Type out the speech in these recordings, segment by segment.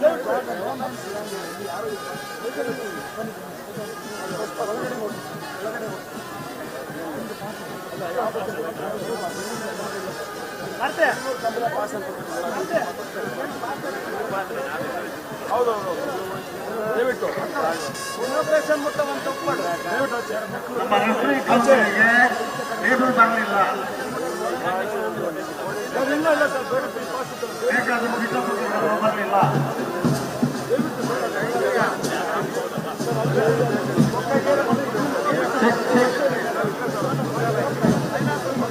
Gracias.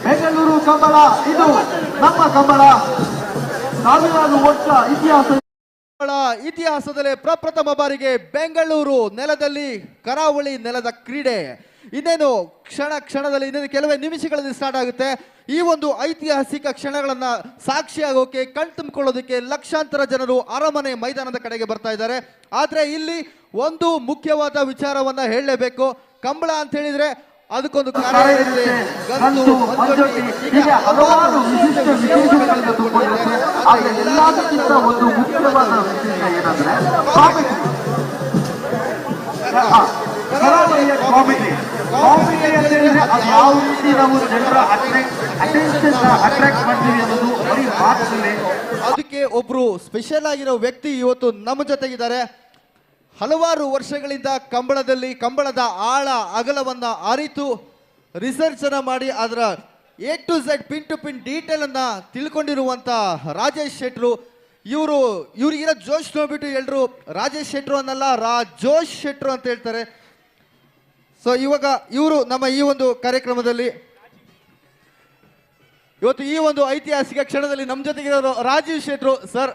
Bengaluru Kambala ಇದು ನಮ್ಮ ಕಂಬಳ. ಸಾವಿರಾರು ವರ್ಷ ಇತಿಹಾಸದಲ್ಲಿ ಪ್ರಪ್ರಥಮ ಬಾರಿಗೆ ಬೆಂಗಳೂರು ನೆಲದಲ್ಲಿ ಕರಾವಳಿ ನೆಲದ ಕ್ರೀಡೆ ಇನ್ನೇನು ಕ್ಷಣದಲ್ಲಿ ಇನ್ನೇನು ಕೆಲವೇ ನಿಮಿಷಗಳಲ್ಲಿ ಸ್ಟಾರ್ಟ್ ಆಗುತ್ತೆ. ಈ ಒಂದು ಐತಿಹಾಸಿಕ ಕ್ಷಣಗಳನ್ನ ಸಾಕ್ಷಿಯಾಗೋಕೆ ಕಣ್ತುಂಬಿಕೊಳ್ಳೋದಕ್ಕೆ ಲಕ್ಷಾಂತರ ಜನರು ಅರಮನೆ ಮೈದಾನದ ಕಡೆಗೆ ಬರ್ತಾ ಇದ್ದಾರೆ. ಆದ್ರೆ ಇಲ್ಲಿ ಒಂದು ಮುಖ್ಯವಾದ ವಿಚಾರವನ್ನ ಹೇಳಲೇಬೇಕು. ಕಂಬಳ ಅಂತ ಹೇಳಿದ್ರೆ ಅದಕ್ಕೊಂದು ಕಾರಣ ಇದೆ. ಹಲವಾರು ವಿಶಿಷ್ಟ ವಿಶೇಷಗಳಿಂದ ತುಂಬಿಕೊಂಡಿದೆ. ಆದರೆ ಎಲ್ಲದಕ್ಕಿಂತ ಒಂದು ಮುಖ್ಯವಾದ ವಿಶೇಷ ಏನಂದ್ರೆ ಕಾಮಿಡಿ. ಕಾಮಿಡಿ ಅಂತ ಹೇಳಿದ್ರೆ ಅದು ಯಾವ ರೀತಿ ನಾವು ಜನರ ಅಟೆನ್ಷನ್ ಅಟ್ರಾಕ್ಟ್ ಮಾಡ್ತೀವಿ ಅನ್ನೋದು ಬರೀ ಮಾತಲ್ಲಿ. ಅದಕ್ಕೆ ಒಬ್ರು ಸ್ಪೆಷಲ್ ಆಗಿರೋ ವ್ಯಕ್ತಿ ಇವತ್ತು ನಮ್ಮ ಜೊತೆಗಿದ್ದಾರೆ. ಹಲವಾರು ವರ್ಷಗಳಿಂದ ಕಂಬಳದ ಆಳ ಅಗಲವನ್ನ ಅರಿತು ರಿಸರ್ಚ್ ಅನ್ನ ಮಾಡಿ ಅದರ A to Z pin to pin detail ಅನ್ನ ತಿಳ್ಕೊಂಡಿರುವಂತ ರಾಜೇಶ್ ಶೆಟ್ರು. ಇವ್ರಿಗಿರೋ ಜೋಶ್ ನೋಡ್ಬಿಟ್ಟು ಎಲ್ರು ರಾಜೇಶ್ ಶೆಟ್ರು ಅನ್ನಲ್ಲ, ಜೋಶ್ ಶೆಟ್ರು ಅಂತ ಹೇಳ್ತಾರೆ. ಸೊ ಇವಾಗ ಇವರು ನಮ್ಮ ಈ ಒಂದು ಕಾರ್ಯಕ್ರಮದಲ್ಲಿ ಇವತ್ತು ಈ ಒಂದು ಐತಿಹಾಸಿಕ ಕ್ಷಣದಲ್ಲಿ ನಮ್ಮ ಜೊತೆಗಿರೋರು ರಾಜೀವ್ ಶೆಟ್ರು ಸರ್.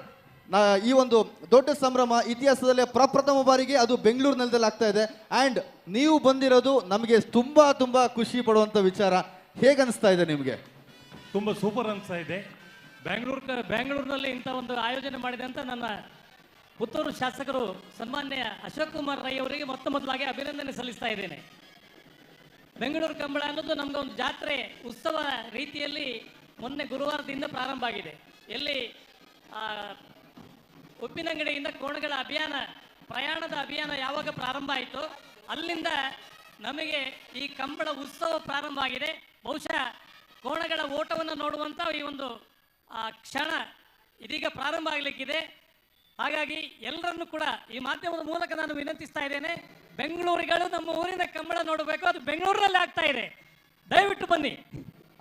ಈ ಒಂದು ದೊಡ್ಡ ಸಂಭ್ರಮ ಇತಿಹಾಸದಲ್ಲೇ ಪ್ರಪ್ರಥಮ ಬಾರಿಗೆ ಅದು ಬೆಂಗಳೂರು ನೆಲದಲ್ಲಿ ಆಗ್ತಾ ಇದೆ. ಆ್ಯಂಡ್ ನೀವು ಬಂದಿರೋದು ನಮಗೆ ತುಂಬಾ ಖುಷಿ ಪಡುವಂಥ ವಿಚಾರ. ಹೇಗನ್ನಿಸ್ತಾ ಇದೆ ನಿಮಗೆ? ತುಂಬ ಸೂಪರ್ ಅನಿಸ್ತಾ ಇದೆ. ಬೆಂಗಳೂರಿನಲ್ಲಿ ಇಂಥ ಒಂದು ಆಯೋಜನೆ ಮಾಡಿದೆ ಅಂತ ನನ್ನ ಪುತ್ತೂರು ಶಾಸಕರು ಸನ್ಮಾನ್ಯ ಅಶೋಕ್ ಕುಮಾರ್ ರೈ ಅವರಿಗೆ ಮೊದಲಾಗಿ ಅಭಿನಂದನೆ ಸಲ್ಲಿಸ್ತಾ ಇದ್ದೇನೆ. ಬೆಂಗಳೂರು ಕಂಬಳ ಅನ್ನೋದು ನಮಗೊಂದು ಜಾತ್ರೆ ಉತ್ಸವ ರೀತಿಯಲ್ಲಿ ಮೊನ್ನೆ ಗುರುವಾರದಿಂದ ಪ್ರಾರಂಭ ಆಗಿದೆ. ಎಲ್ಲಿ ಉಪ್ಪಿನಂಗಡಿಯಿಂದ ಕೋಣಗಳ ಪ್ರಯಾಣದ ಅಭಿಯಾನ ಯಾವಾಗ ಪ್ರಾರಂಭ ಆಯಿತು ಅಲ್ಲಿಂದ ನಮಗೆ ಈ ಕಂಬಳ ಉತ್ಸವ ಪ್ರಾರಂಭ ಆಗಿದೆ. ಬಹುಶಃ ಕೋಣಗಳ ಓಟವನ್ನು ನೋಡುವಂಥ ಈ ಒಂದು ಕ್ಷಣ ಇದೀಗ ಪ್ರಾರಂಭ ಆಗಲಿಕ್ಕಿದೆ. ಹಾಗಾಗಿ ಎಲ್ಲರನ್ನು ಕೂಡ ಈ ಮಾಧ್ಯಮದ ಮೂಲಕ ನಾನು ವಿನಂತಿಸ್ತಾ ಇದ್ದೇನೆ, ಬೆಂಗಳೂರಿಗಳು ನಮ್ಮ ಊರಿನ ಕಂಬಳ ನೋಡಬೇಕು, ಅದು ಬೆಂಗಳೂರಿನಲ್ಲಿ ಆಗ್ತಾ ಇದೆ, ದಯವಿಟ್ಟು ಬನ್ನಿ.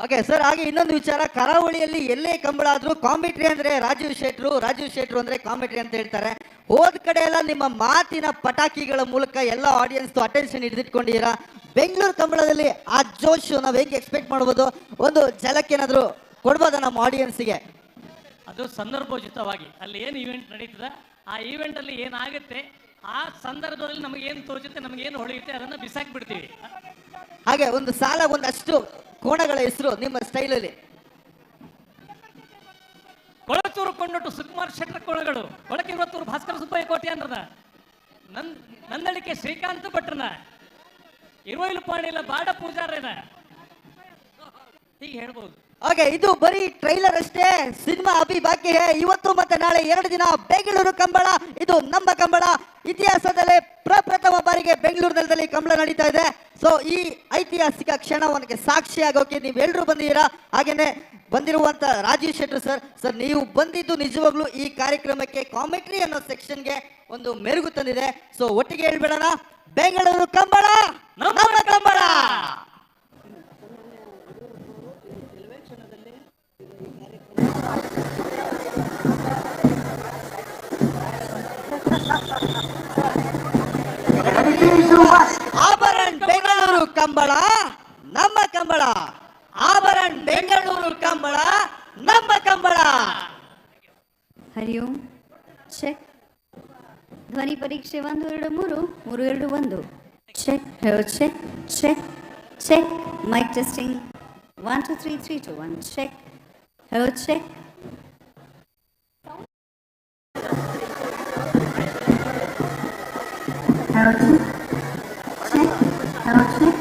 ಓಕೆ ಸರ್, ಹಾಗೆ ಇನ್ನೊಂದು ವಿಚಾರ, ಕರಾವಳಿಯಲ್ಲಿ ಎಲ್ಲೇ ಕಂಬಳ ಆದ್ರೂ ಕಾಮಿಟ್ರಿ ಅಂದ್ರೆ ರಾಜೀವ್ ಶೆಟ್ರು ಅಂದ್ರೆ ಕಾಮಿಟ್ರಿ ಅಂತ ಹೇಳ್ತಾರೆ. ಹೋದ ಕಡೆ ಎಲ್ಲ ನಿಮ್ಮ ಮಾತಿನ ಪಟಾಕಿಗಳ ಮೂಲಕ ಎಲ್ಲ ಆಡಿಯನ್ಸ್ ಅಟೆನ್ಷನ್ ಹಿಡಿದಿಟ್ಕೊಂಡಿದ್ದೀರಾ. ಬೆಂಗಳೂರು ಕಂಬಳದಲ್ಲಿ ಆ ಜೋಶ್ ನಾವು ಹೇಗೆ ಎಕ್ಸ್ಪೆಕ್ಟ್ ಮಾಡ್ಬೋದು? ಒಂದು ಝಲಕ್ ಏನಾದ್ರು ಕೊಡ್ಬೋದಾ ನಮ್ಮ ಆಡಿಯನ್ಸ್ಗೆ? ಅದು ಸಂದರ್ಭೋಚಿತವಾಗಿ ಅಲ್ಲಿ ಏನು ಈವೆಂಟ್ ನಡೀತದೆ ಆ ಈವೆಂಟ್ ಅಲ್ಲಿ ಏನಾಗುತ್ತೆ ಆ ಸಂದರ್ಭದಲ್ಲಿ ನಮಗೇನು ತೋಚುತ್ತೆ, ನಮಗೇನು ಹೊಳೆಯುತ್ತೆ ಅದನ್ನ ಬಿಸಾಕ್ಬಿಡ್ತೀವಿ. ಹಾಗೆ ಒಂದು ಸಾಲ ಒಂದಷ್ಟು ಕೋಣಗಳ ಹೆಸರು ನಿಮ್ಮ ಸ್ಟೈಲಲ್ಲಿ. ಕೊಳಚೂರು ಕೊಂಡೊಟ್ಟು ಸುಕುಮಾರ್ ಶೆಟ್ಟರ್ ಕೋಣಗಳು, ಕೊಳಕಿರುವತ್ತೂರು ಭಾಸ್ಕರ ಸುಬ್ಬಯ್ಯ ಕೋಟ್ಯಾನ್ರದ, ನಂದಳಿಕೆ ಶ್ರೀಕಾಂತ್ ಭಟ್ರನ, ಇರುವೈಲು ಪಾಣಿಲ ಬಾಡ ಪೂಜಾರನ, ಹೀಗೆ ಹೇಳ್ಬೋದು. ಓಕೆ, ಇದು ಬರೀ ಟ್ರೈಲರ್ ಅಷ್ಟೇ, ಸಿನಿಮಾ ಅಭಿ ಬಾಕಿ ಹೇ. ಇವತ್ತು ಮತ್ತೆ ನಾಳೆ 2 ದಿನ ಬೆಂಗಳೂರು ಕಂಬಳ, ಇದು ನಮ್ಮ ಕಂಬಳ. ಇತಿಹಾಸದಲ್ಲೇ ಪ್ರಪ್ರಥಮ ಬಾರಿಗೆ ಬೆಂಗಳೂರು ನೆಲದಲ್ಲಿ ಕಂಬಳ ನಡೀತಾ ಇದೆ. ಸೊ ಈ ಐತಿಹಾಸಿಕ ಕ್ಷಣವನ್ಗೆ ಸಾಕ್ಷಿಯಾಗೋಕೆ ನೀವೆಲ್ಲರೂ ಬಂದಿದ್ದೀರಾ. ಹಾಗೇನೆ ಬಂದಿರುವಂತ ರಾಜೀವ್ ಶೆಟ್ರು ಸರ್ ನೀವು ಬಂದಿದ್ದು ನಿಜವಾಗ್ಲೂ ಈ ಕಾರ್ಯಕ್ರಮಕ್ಕೆ ಕಾಮೆಂಟ್ರಿ ಅನ್ನೋ ಸೆಕ್ಷನ್ಗೆ ಒಂದು ಮೆರುಗು ತಂದಿದೆ. ಸೊ ಒಟ್ಟಿಗೆ ಹೇಳ್ಬಿಡೋಣ, ಬೆಂಗಳೂರು ಕಂಬಳ ನಮ್ಮ ಕಂಬಳ. ಆಭರಣ ಬೆಂಗಳೂರು ಕಂಬಳ ನಮ್ಮ ಕಂಬಳ, ಆಭರಣ ಬೆಂಗಳೂರು ಕಂಬಳ ನಮ್ಮ ಕಂಬಳ. ಹರಿ ಓಂ, ಚೆಕ್. ಧ್ವನಿ ಪರೀಕ್ಷೆ 1 2 3 3 2 1 check. Hello check check check. Mike testing 1 2 3 3 2 1 check. Hello check. Hello check. Check. Hello check.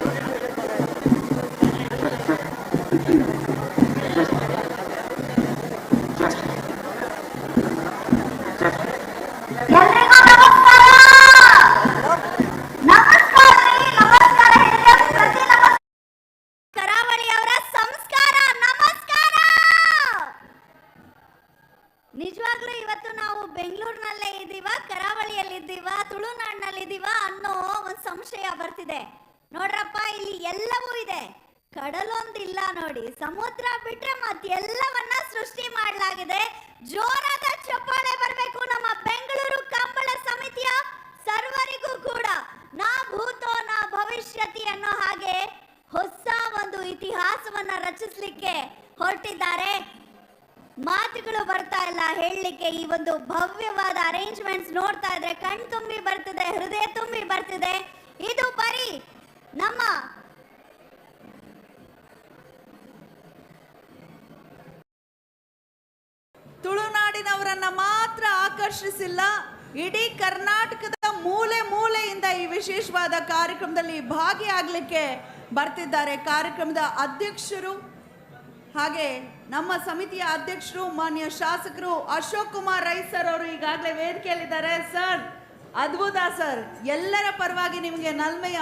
Check. ಎಲ್ರಿಗೂ ನಮಸ್ಕಾರ. ನಮಸ್ಕಾರ ರೀ, ನಮಸ್ಕಾರ ಹೇಳಿದ್ರೆ ಪ್ರತಿ ನಮಸ್ಕಾರ. ಕರಾವಳಿಯವರ ಸಂಸ್ಕಾರ ನಮಸ್ಕಾರ. ನಿಜವಾಗ್ಲೂ ಇವತ್ತು ನಾವು ಬೆಂಗಳೂರಿನಲ್ಲೇ ಇದ್ದೀವ, ಕರಾವಳಿಯಲ್ಲಿದ್ದೀವ, ತುಳುನಾಡಿನಲ್ಲಿದ್ದೀವ ಅನ್ನೋ ಒಂದು ಸಂಶಯ ಬರ್ತಿದೆ. ನೋಡ್ರಪ್ಪ, ಇಲ್ಲಿ ಎಲ್ಲವೂ ಇದೆ, ಕಡಲೊಂದಿಲ್ಲ ನೋಡಿ, ಸಮುದ್ರ ಬಿಟ್ರೆ ಮತ್ತೆಲ್ಲವನ್ನ ಸೃಷ್ಟಿ ಮಾಡಲಾಗಿದೆ. ಜೋರಾದ ಚಪ್ಪಾಳೆ ಬರಬೇಕು ನಮ್ಮ ಬೆಂಗಳೂರು ಕಂಬಳ ಸಮಿತಿಯ ಸರ್ವರಿಗೂ ಕೂಡ. ನಾ ಭೂತೋ ನಾ ಭವಿಷ್ಯತಿ ಅನ್ನೋ ಹಾಗೆ ಹೊಸ ಒಂದು ಇತಿಹಾಸವನ್ನ ರಚಿಸಲಿಕ್ಕೆ ಹೊರಟಿದ್ದಾರೆ. ಮಾತುಗಳು ಬರ್ತಾ ಇಲ್ಲ ಹೇಳಲಿಕ್ಕೆ. ಈ ಒಂದು ಭವ್ಯವಾದ ಅರೇಂಜ್ಮೆಂಟ್ಸ್ ನೋಡ್ತಾ ಇದ್ರೆ ಕಣ್ ತುಂಬಿ ಬರ್ತಿದೆ, ಹೃದಯ ತುಂಬಿ ಬರ್ತಿದೆ. ಇದು ಬರೀ ನಮ್ಮ ತುಳುನಾಡಿನವರನ್ನ ಮಾತ್ರ ಆಕರ್ಷಿಸಿಲ್ಲ, ಇಡೀ ಕರ್ನಾಟಕದ ಮೂಲೆ ಮೂಲೆಯಿಂದ ಈ ವಿಶೇಷವಾದ ಕಾರ್ಯಕ್ರಮದಲ್ಲಿ ಭಾಗಿಯಾಗಲಿಕ್ಕೆ ಬರ್ತಿದ್ದಾರೆ. ಕಾರ್ಯಕ್ರಮದ ಅಧ್ಯಕ್ಷರು ಹಾಗೆ ನಮ್ಮ ಸಮಿತಿಯ ಅಧ್ಯಕ್ಷರು ಮಾನ್ಯ ಶಾಸಕರು ಅಶೋಕ್ ಕುಮಾರ್ ರೈ ಸರ್ ಅವರು ಈಗಾಗಲೇ ವೇದಿಕೆಯಲ್ಲಿದ್ದಾರೆ. ಸರ್, ಅದ್ಭುತ ಸರ್. ಎಲ್ಲರ ಪರವಾಗಿ ನಿಮಗೆ ನಲ್ಮೆಯ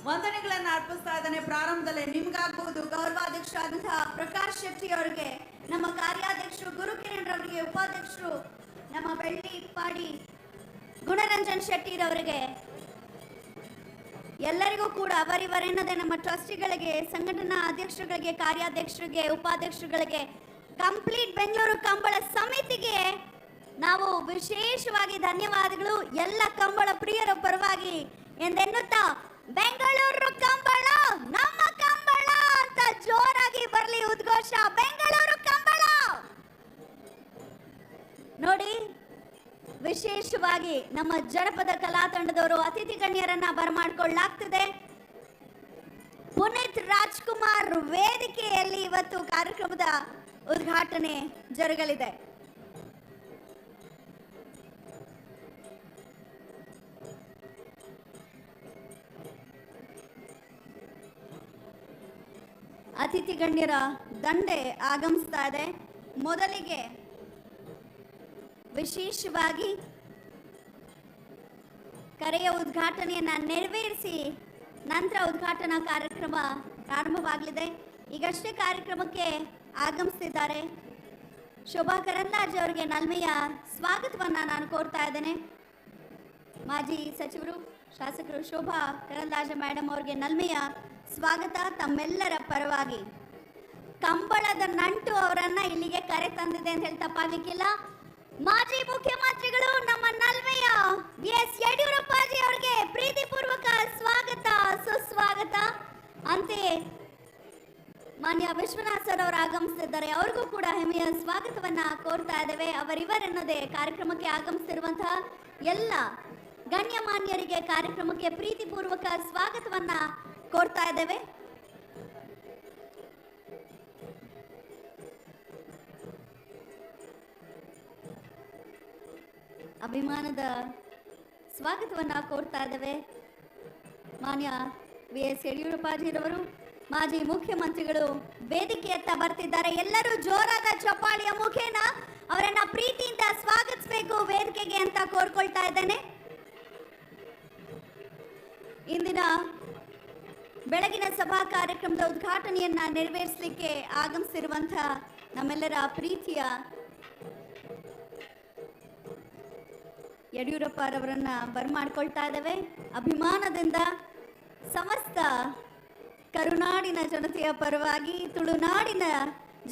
ವಂದನೆಗಳನ್ನು ಅರ್ಪಿಸ್ತಾ ಇದ್ದಾನೆ. ಪ್ರಾರಂಭದಲ್ಲೇ ನಿಮ್ಗಾಗಬಹುದು, ಗೌರವಾಧ್ಯಕ್ಷರಾದಂತಹ ಪ್ರಕಾಶ್ ಶೆಟ್ಟಿ ಅವರಿಗೆ, ನಮ್ಮ ಕಾರ್ಯಾಧ್ಯಕ್ಷರು ಗುರುಕಿರಣ್ ಅವರಿಗೆ, ಉಪಾಧ್ಯಕ್ಷರು ನಮ್ಮ ಬೆಳ್ಳಿ ಪಾಡಿ ಗುಣರಂಜನ್ ಶೆಟ್ಟಿರವರಿಗೆ, ಎಲ್ಲರಿಗೂ ಕೂಡ ಅವರಿವರೆನ್ನದೆ ನಮ್ಮ ಟ್ರಸ್ಟಿಗಳಿಗೆ, ಸಂಘಟನಾ ಅಧ್ಯಕ್ಷರುಗಳಿಗೆ, ಕಾರ್ಯಾಧ್ಯಕ್ಷರಿಗೆ, ಉಪಾಧ್ಯಕ್ಷರುಗಳಿಗೆ, ಕಂಪ್ಲೀಟ್ ಬೆಂಗಳೂರು ಕಂಬಳ ಸಮಿತಿಗೆ ನಾವು ವಿಶೇಷವಾಗಿ ಧನ್ಯವಾದಗಳು. ಎಲ್ಲ ಕಂಬಳ ಪ್ರಿಯರ ಪರವಾಗಿ ಎಂದೆನ್ನುತ್ತಾ, ಬೆಂಗಳೂರು ಕಂಬಳ ನಮ್ಮ ಕಂಬಳ ಅಂತ ಜೋರಾಗಿ ಬರಲಿ ಉದ್ಘೋಷ. ಬೆಂಗಳೂರು ಕಂಬಳ ನೋಡಿ. ವಿಶೇಷವಾಗಿ ನಮ್ಮ ಜನಪದ ಕಲಾ ತಂಡದವರು ಅತಿಥಿ ಗಣ್ಯರನ್ನ ಬರಮಾಡಿಕೊಳ್ಳಲಾಗ್ತಿದೆ. ಪುನೀತ್ ರಾಜ್ಕುಮಾರ್ ವೇದಿಕೆಯಲ್ಲಿ ಇವತ್ತು ಕಾರ್ಯಕ್ರಮದ ಉದ್ಘಾಟನೆ ಜರುಗಲಿದೆ. ಅತಿಥಿ ಗಣ್ಯರ ದಂಡೆ ಆಗಮಿಸ್ತಾ ಇದೆ. ಮೊದಲಿಗೆ ವಿಶೇಷವಾಗಿ ಕರೆಯ ಉದ್ಘಾಟನೆಯನ್ನ ನೆರವೇರಿಸಿ ನಂತರ ಉದ್ಘಾಟನಾ ಕಾರ್ಯಕ್ರಮ ಪ್ರಾರಂಭವಾಗಲಿದೆ. ಈಗಷ್ಟೇ ಕಾರ್ಯಕ್ರಮಕ್ಕೆ ಆಗಮಿಸ್ತಿದ್ದಾರೆ ಶೋಭಾ ಕರಂದ್ಲಾಜೆ ಅವರಿಗೆ ನಲ್ಮೆಯ ಸ್ವಾಗತವನ್ನ ನಾನು ಕೋರ್ತಾ ಇದ್ದೇನೆ. ಮಾಜಿ ಸಚಿವರು ಶಾಸಕರು ಶೋಭಾ ಕರಂದ್ಲಾಜೆ ಮೇಡಮ್ ಅವರಿಗೆ ನಲ್ಮೆಯ ಸ್ವಾಗತ ತಮ್ಮೆಲ್ಲರ ಪರವಾಗಿ. ಕಂಬಳದ ನಂಟು ಅವರನ್ನ ಇಲ್ಲಿಗೆ ಕರೆ ತಂದಿದೆ ಅಂತ ಹೇಳಿ ತಪ್ಪಾಗಲಿಕ್ಕಿಲ್ಲ. ಮಾಜಿ ಮುಖ್ಯಮಂತ್ರಿಗಳು ನಮ್ಮ ನಲ್ಮೆಯ BS ಯಡಿಯೂರಪ್ಪಾಜಿ ಅವರಿಗೆ ಪ್ರೀತಿಪೂರ್ವಕ ಸ್ವಾಗತ ಸುಸ್ವಾಗತ. ಅಂತೆಯೇ ಮಾನ್ಯ ವಿಶ್ವನಾಥ್ ಸರ್ ಅವರು ಆಗಮಿಸುತ್ತಿದ್ದಾರೆ, ಅವ್ರಿಗೂ ಕೂಡ ಹೆಮ್ಮೆಯ ಸ್ವಾಗತವನ್ನ ಕೋರ್ತಾ ಇದ್ದೇವೆ. ಅವರಿವರೆನ್ನದೇ ಕಾರ್ಯಕ್ರಮಕ್ಕೆ ಆಗಮಿಸುತ್ತಿರುವಂತಹ ಎಲ್ಲ ಗಣ್ಯಮಾನ್ಯರಿಗೆ ಕಾರ್ಯಕ್ರಮಕ್ಕೆ ಪ್ರೀತಿಪೂರ್ವಕ ಸ್ವಾಗತವನ್ನ ಕೋರ್ತಾ ಇದ್ದೇವೆ. ಅಭಿಮಾನದ ಸ್ವಾಗತವನ್ನ ಕೋರ್ತಾ ಇದ್ದೇವೆ. ಮಾನ್ಯ BS ಯಡಿಯೂರಪ್ಪಾಜಿರವರು ಮಾಜಿ ಮುಖ್ಯಮಂತ್ರಿಗಳು ವೇದಿಕೆಯತ್ತ ಬರ್ತಿದ್ದಾರೆ. ಎಲ್ಲರೂ ಜೋರಾದ ಚಪ್ಪಾಳಿಯ ಮುಖೇನ ಅವರನ್ನ ಪ್ರೀತಿಯಿಂದ ಸ್ವಾಗತಿಸಬೇಕು ವೇದಿಕೆಗೆ ಅಂತ ಕೋರ್ಕೊಳ್ತಾ ಇದ್ದೇನೆ. ಇಂದಿನ ಬೆಳಗಿನ ಸಭಾ ಕಾರ್ಯಕ್ರಮದ ಉದ್ಘಾಟನೆಯನ್ನ ನೆರವೇರಿಸಲಿಕ್ಕೆ ಆಗಮಿಸಿರುವಂತಹ ನಮ್ಮೆಲ್ಲರ ಪ್ರೀತಿಯ ಯಡಿಯೂರಪ್ಪರವರನ್ನ ಬರಮಾಡ್ಕೊಳ್ತಾ ಇದ್ದೇವೆ. ಅಭಿಮಾನದಿಂದ ಸಮಸ್ತ ಕರುನಾಡಿನ ಜನತೆಯ ಪರವಾಗಿ, ತುಳುನಾಡಿನ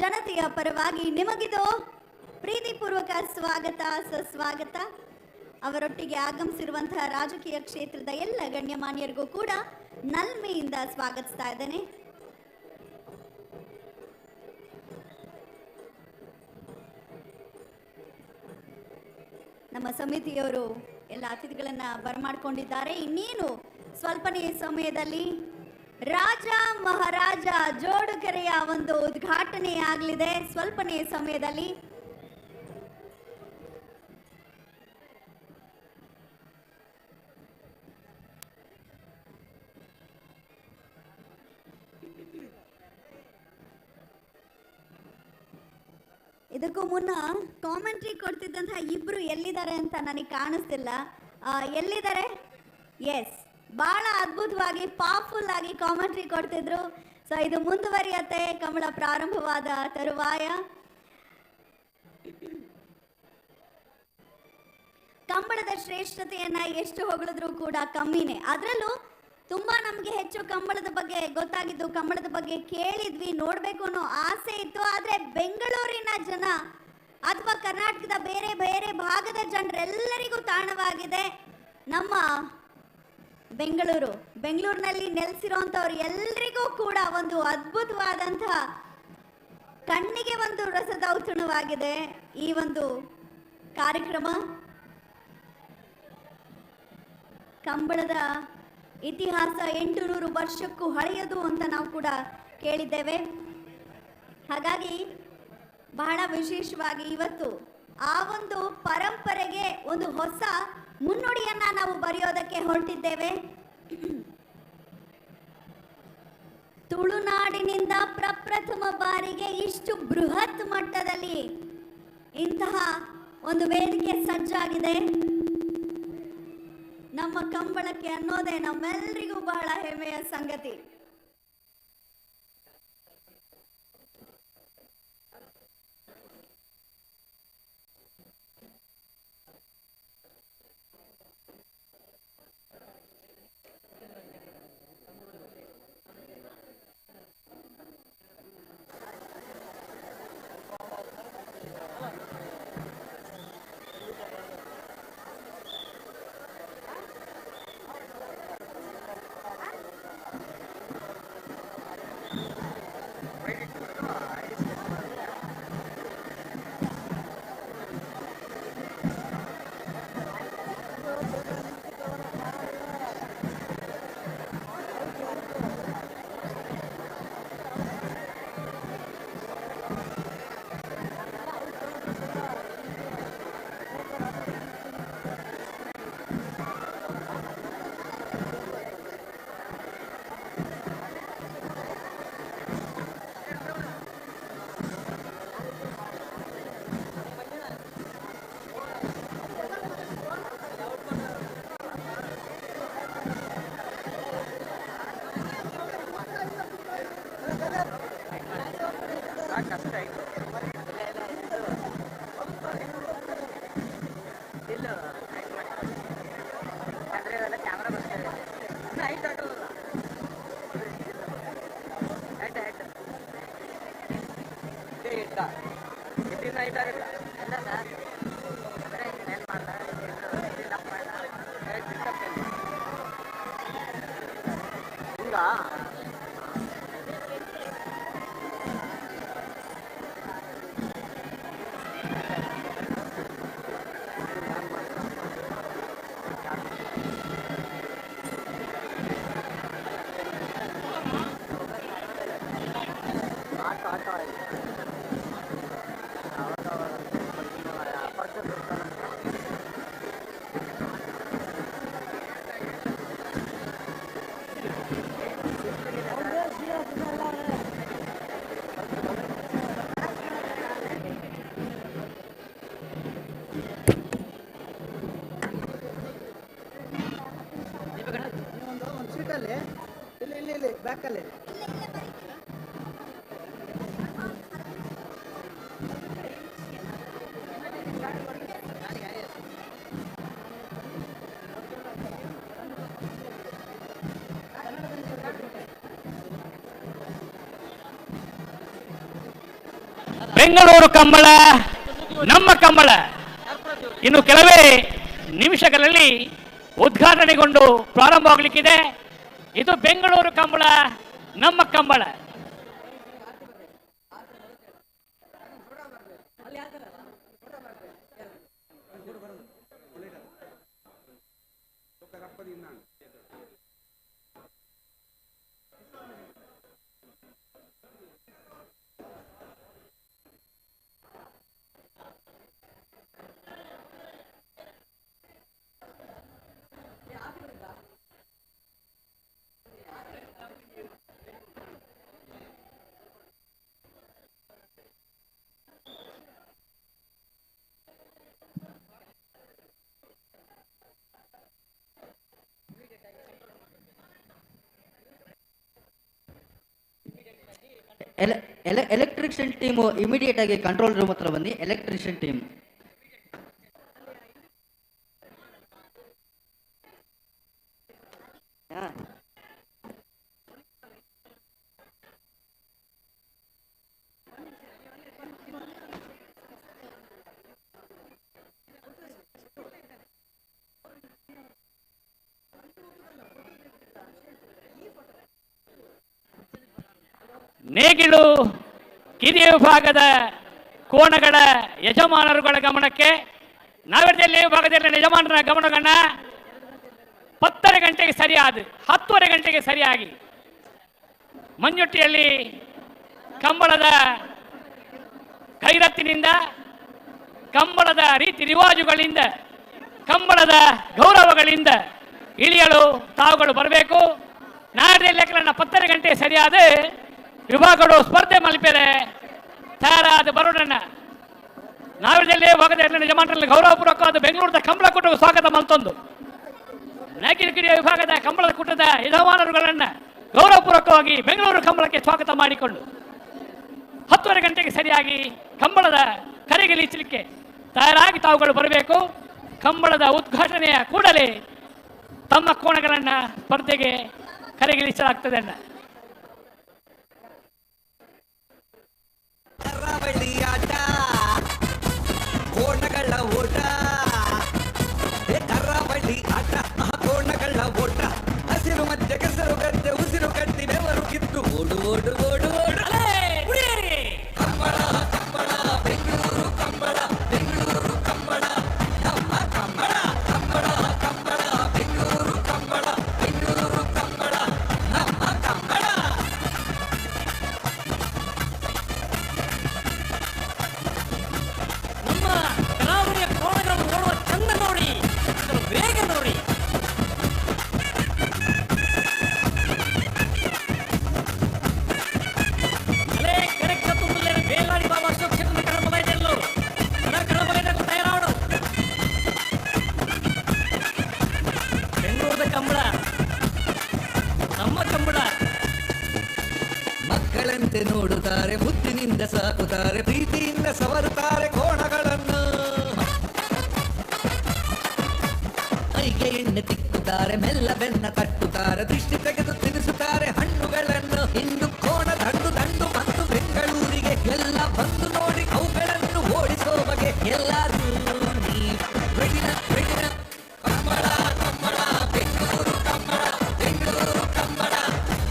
ಜನತೆಯ ಪರವಾಗಿ ನಿಮಗಿದು ಪ್ರೀತಿಪೂರ್ವಕ ಸ್ವಾಗತ ಸುಸ್ವಾಗತ. ಅವರೊಟ್ಟಿಗೆ ಆಗಮಿಸಿರುವಂತಹ ರಾಜಕೀಯ ಕ್ಷೇತ್ರದ ಎಲ್ಲ ಗಣ್ಯಮಾನ್ಯರಿಗೂ ಕೂಡ ನಲ್ಮೆಯಿಂದ ಸ್ವಾಗತಿಸ್ತಾ ಇದ್ದೇನೆ. ನಮ್ಮ ಸಮಿತಿಯವರು ಎಲ್ಲ ಅತಿಥಿಗಳನ್ನ ಬರಮಾಡಿಕೊಂಡಿದ್ದಾರೆ. ಇನ್ನೇನು ಸ್ವಲ್ಪನೇ ಸಮಯದಲ್ಲಿ ರಾಜ ಮಹಾರಾಜ ಜೋಡುಕೆರೆಯ ಒಂದು ಉದ್ಘಾಟನೆ ಆಗಲಿದೆ. ಸ್ವಲ್ಪನೇ ಸಮಯದಲ್ಲಿ ಇದಕ್ಕೂ ಮುನ್ನ ಕಾಮೆಂಟ್ರಿ ಕೊಡ್ತಿದ್ದಂತಹ ಇಬ್ರು ಎಲ್ಲಿದ್ದಾರೆ ಅಂತ ನನಗೆ ಕಾಣಿಸ್ತಿಲ್ಲ. ಎಲ್ಲಿದ್ದಾರೆ? ಎಸ್, ಬಹಳ ಅದ್ಭುತವಾಗಿ ಪವರ್ಫುಲ್ ಆಗಿ ಕಾಮೆಂಟ್ರಿ ಕೊಡ್ತಿದ್ರು. ಸೊ ಇದು ಮುಂದುವರಿಯತ್ತೆ ಕಂಬಳ ಪ್ರಾರಂಭವಾದ ತರುವಾಯ. ಕಂಬಳದ ಶ್ರೇಷ್ಠತೆಯನ್ನ ಎಷ್ಟು ಹೊಗಳಿದ್ರು ಕೂಡ ಕಮ್ಮಿನೇ. ಅದರಲ್ಲೂ ತುಂಬಾ ನಮಗೆ ಹೆಚ್ಚು ಕಂಬಳದ ಬಗ್ಗೆ ಗೊತ್ತಾಗಿದ್ದು, ಕಂಬಳದ ಬಗ್ಗೆ ಕೇಳಿದ್ವಿ, ನೋಡ್ಬೇಕು ಅನ್ನೋ ಆಸೆ ಇತ್ತು. ಆದ್ರೆ ಬೆಂಗಳೂರಿನ ಜನ ಅಥವಾ ಕರ್ನಾಟಕದ ಬೇರೆ ಬೇರೆ ಭಾಗದ ಜನರೆಲ್ಲರಿಗೂ ತಾಣವಾಗಿದೆ ನಮ್ಮ ಬೆಂಗಳೂರಿನಲ್ಲಿ ನೆಲೆಸಿರುವಂಥವ್ರು ಎಲ್ಲರಿಗೂ ಕೂಡ ಒಂದು ಅದ್ಭುತವಾದಂತಹ ಕಣ್ಣಿಗೆ ಒಂದು ರಸದೌತಣವಾಗಿದೆ ಈ ಒಂದು ಕಾರ್ಯಕ್ರಮ. ಕಂಬಳದ ಇತಿಹಾಸ 800 ವರ್ಷಕ್ಕೂ ಹಳೆಯದು ಅಂತ ನಾವು ಕೂಡ ಕೇಳಿದ್ದೇವೆ. ಹಾಗಾಗಿ ಬಹಳ ವಿಶೇಷವಾಗಿ ಇವತ್ತು ಆ ಒಂದು ಪರಂಪರೆಗೆ ಒಂದು ಹೊಸ ಮುನ್ನುಡಿಯನ್ನ ನಾವು ಬರೆಯೋದಕ್ಕೆ ಹೊರಟಿದ್ದೇವೆ. ತುಳುನಾಡಿನಿಂದ ಪ್ರಪ್ರಥಮ ಬಾರಿಗೆ ಇಷ್ಟು ಬೃಹತ್ ಮಟ್ಟದಲ್ಲಿ ಇಂತಹ ಒಂದು ವೇದಿಕೆ ಸಜ್ಜಾಗಿದೆ. ನಮ್ಮ ಕಂಬಳಕ್ಕೆ ಅನ್ನೋದೇ ನಮ್ಮೆಲ್ಲರಿಗೂ ಬಹಳ ಹೆಮ್ಮೆಯ ಸಂಗತಿ. ಬೆಂಗಳೂರು ಕಂಬಳ ನಮ್ಮ ಕಂಬಳ ಇನ್ನು ಕೆಲವೇ ನಿಮಿಷಗಳಲ್ಲಿ ಉದ್ಘಾಟನೆಗೊಂಡು ಪ್ರಾರಂಭವಾಗಲಿಕ್ಕಿದೆ. ಇದು ಬೆಂಗಳೂರು ಕಂಬಳ ನಮ್ಮ ಕಂಬಳ. ಎಲೆಕ್ಟ್ರಿಷಿಯನ್ ಟೀಮ್ ಇಮಿಡಿಯೇಟ್ ಆಗಿ ಕಂಟ್ರೋಲ್ ರೂಮ್ ಹತ್ರ ಬನ್ನಿ. ಎಲೆಕ್ಟ್ರಿಷಿಯನ್ ಟೀಮ್ ನೇಗಿಲು ಕಿರಿಯ ವಿಭಾಗದ ಕೋಣಗಳ ಯಜಮಾನರುಗಳ ಗಮನಕ್ಕೆ, ನಾಗರದಲ್ಲಿ ವಿಭಾಗದಲ್ಲಿ ಯಜಮಾನರ ಗಮನಗಣ್ಣ 10 ಗಂಟೆಗೆ ಸರಿಯಾದ 10:30 ಗಂಟೆಗೆ ಸರಿಯಾಗಿ ಮಂಜುಟ್ಟಿಯಲ್ಲಿ ಕಂಬಳದ ಕೈರತ್ತಿನಿಂದ, ಕಂಬಳದ ರೀತಿ ರಿವಾಜುಗಳಿಂದ, ಕಂಬಳದ ಗೌರವಗಳಿಂದ ಇಳಿಯಲು ತಾವುಗಳು ಬರಬೇಕು. ನಾಗರದಲ್ಲಿ 10 ಗಂಟೆ ಸರಿಯಾದ ವಿಭಾಗಗಳು ಸ್ಪರ್ಧೆ ಮಲ್ಪೆರೆ ತಯಾರಾದ ಬರೋಣ. ನಾಗರದಲ್ಲಿ ವಿಭಾಗದ ಯಜಮಾನರಲ್ಲಿ ಗೌರವಪೂರ್ವಕವಾದ ಬೆಂಗಳೂರಿನ ಕಂಬಳ ಕೂಟವು ಸ್ವಾಗತ ಮಲ್ತೊಂದು. ನೇಗಿಲು ಕಿರಿಯ ವಿಭಾಗದ ಕಂಬಳದ ಕೂಟದ ಯಜಮಾನರುಗಳನ್ನು ಗೌರವಪೂರ್ವಕವಾಗಿ ಬೆಂಗಳೂರು ಕಂಬಳಕ್ಕೆ ಸ್ವಾಗತ ಮಾಡಿಕೊಂಡು 10:30 ಗಂಟೆಗೆ ಸರಿಯಾಗಿ ಕಂಬಳದ ಕರೆಗಿಳಿಸಲಿಕ್ಕೆ ತಯಾರಾಗಿ ತಾವುಗಳು ಬರಬೇಕು. ಕಂಬಳದ ಉದ್ಘಾಟನೆಯ ಕೂಡಲೇ ತಮ್ಮ ಕೋಣಗಳನ್ನು ಸ್ಪರ್ಧೆಗೆ ಕರೆಗಿಳಿಸಲಾಗ್ತದೆ ಅಣ್ಣ. ಕರಾವಳಿಯಾಟ, ಕೋಣಗಳ ಓಟ, ಕರಾವಳಿ ಆಟ, ಕೋಣಗಳ ಓಟ, ಹಸಿರು ಮಧ್ಯೆ ಕೆಸರು ಗದ್ದೆ ಉಸಿರು ಕಟ್ಟಿ ಬೆವರು ಕಿತ್ತು ಓಡು ಓಡು ಓಡು ಓಡು. ಕಂಬಳ ಕಂಬಳ ಬೆಂಗಳೂರು ಕಂಬಳ, ಬೆಂಗಳೂರು ಕಂಬಳ ನಮ್ಮ ಕಂಬಳ, ಕಂಬಳ ಕಂಬಳ ಬೆಂಗಳೂರು ಕಂಬಳ, ಬೆಂಗಳೂರು ಕಂಬಳ ನಮ್ಮ ಕಂಬಳ. ನಮ್ಮ ಕರಾವಳಿಯ ಕೋಣಗಳನ್ನು ನೋಡುವ ಚಂದ ನೋಡಿ, ಅದರ ವೇಗ ನೋಡಿ. ಅಲೇ ಕರೆಕ್ಟ್ ತುಂಬಲೇ ಬೇಲಾಡಿ ಬಾಬಾ ಕ್ಷೇತ್ರದ ಕಡಬಲೈದೆಲ್ಲೋ ಕಡಬಲೈದೆಲ್ಲ ತಯಾರಾಡು. ಬೆಂಗಳೂರದ ಕಂಬಳ ನಮ್ಮ ಕಂಬಳ. ಮಕ್ಕಳಂತೆ ನೋಡುತ್ತಾರೆ, ಮುದ್ದಿನಿಂದ ಸಾಕುತ್ತಾರೆ, ಪ್ರೀತಿಯಿಂದ ಸವರುತ್ತಾರೆ ಕೋಣಗಳನ್ನು. ಮೈಗೆ ಎಣ್ಣೆ ತಿಕ್ಕುತ್ತಾರೆ, ಮೆಲ್ಲ ಬೆನ್ನ ತಟ್ಟುತ್ತಾರೆ, ದೃಷ್ಟಿ ತೆಗೆದು ತಿನ್ನಿಸುತ್ತಾರೆ ಹಣ್ಣುಗಳನ್ನು. ಇಂದು ಕೋಣ ದಂಡು ದಂಡು ಬಂದು ಬೆಂಗಳೂರಿಗೆ, ಎಲ್ಲ ಬಂದು ನೋಡಿ ಅವುಗಳನ್ನು ಓಡಿಸೋ ಬಗೆ. ಎಲ್ಲರೂ ನೀ ಬೆಡಿನ ಬೆಡಿನ ಕಂಬಳ ಕಂಬಳ ಬೆಂಗಳೂರು ಕಂಬಳ, ಬೆಂಗಳೂರು ಕಂಬಳ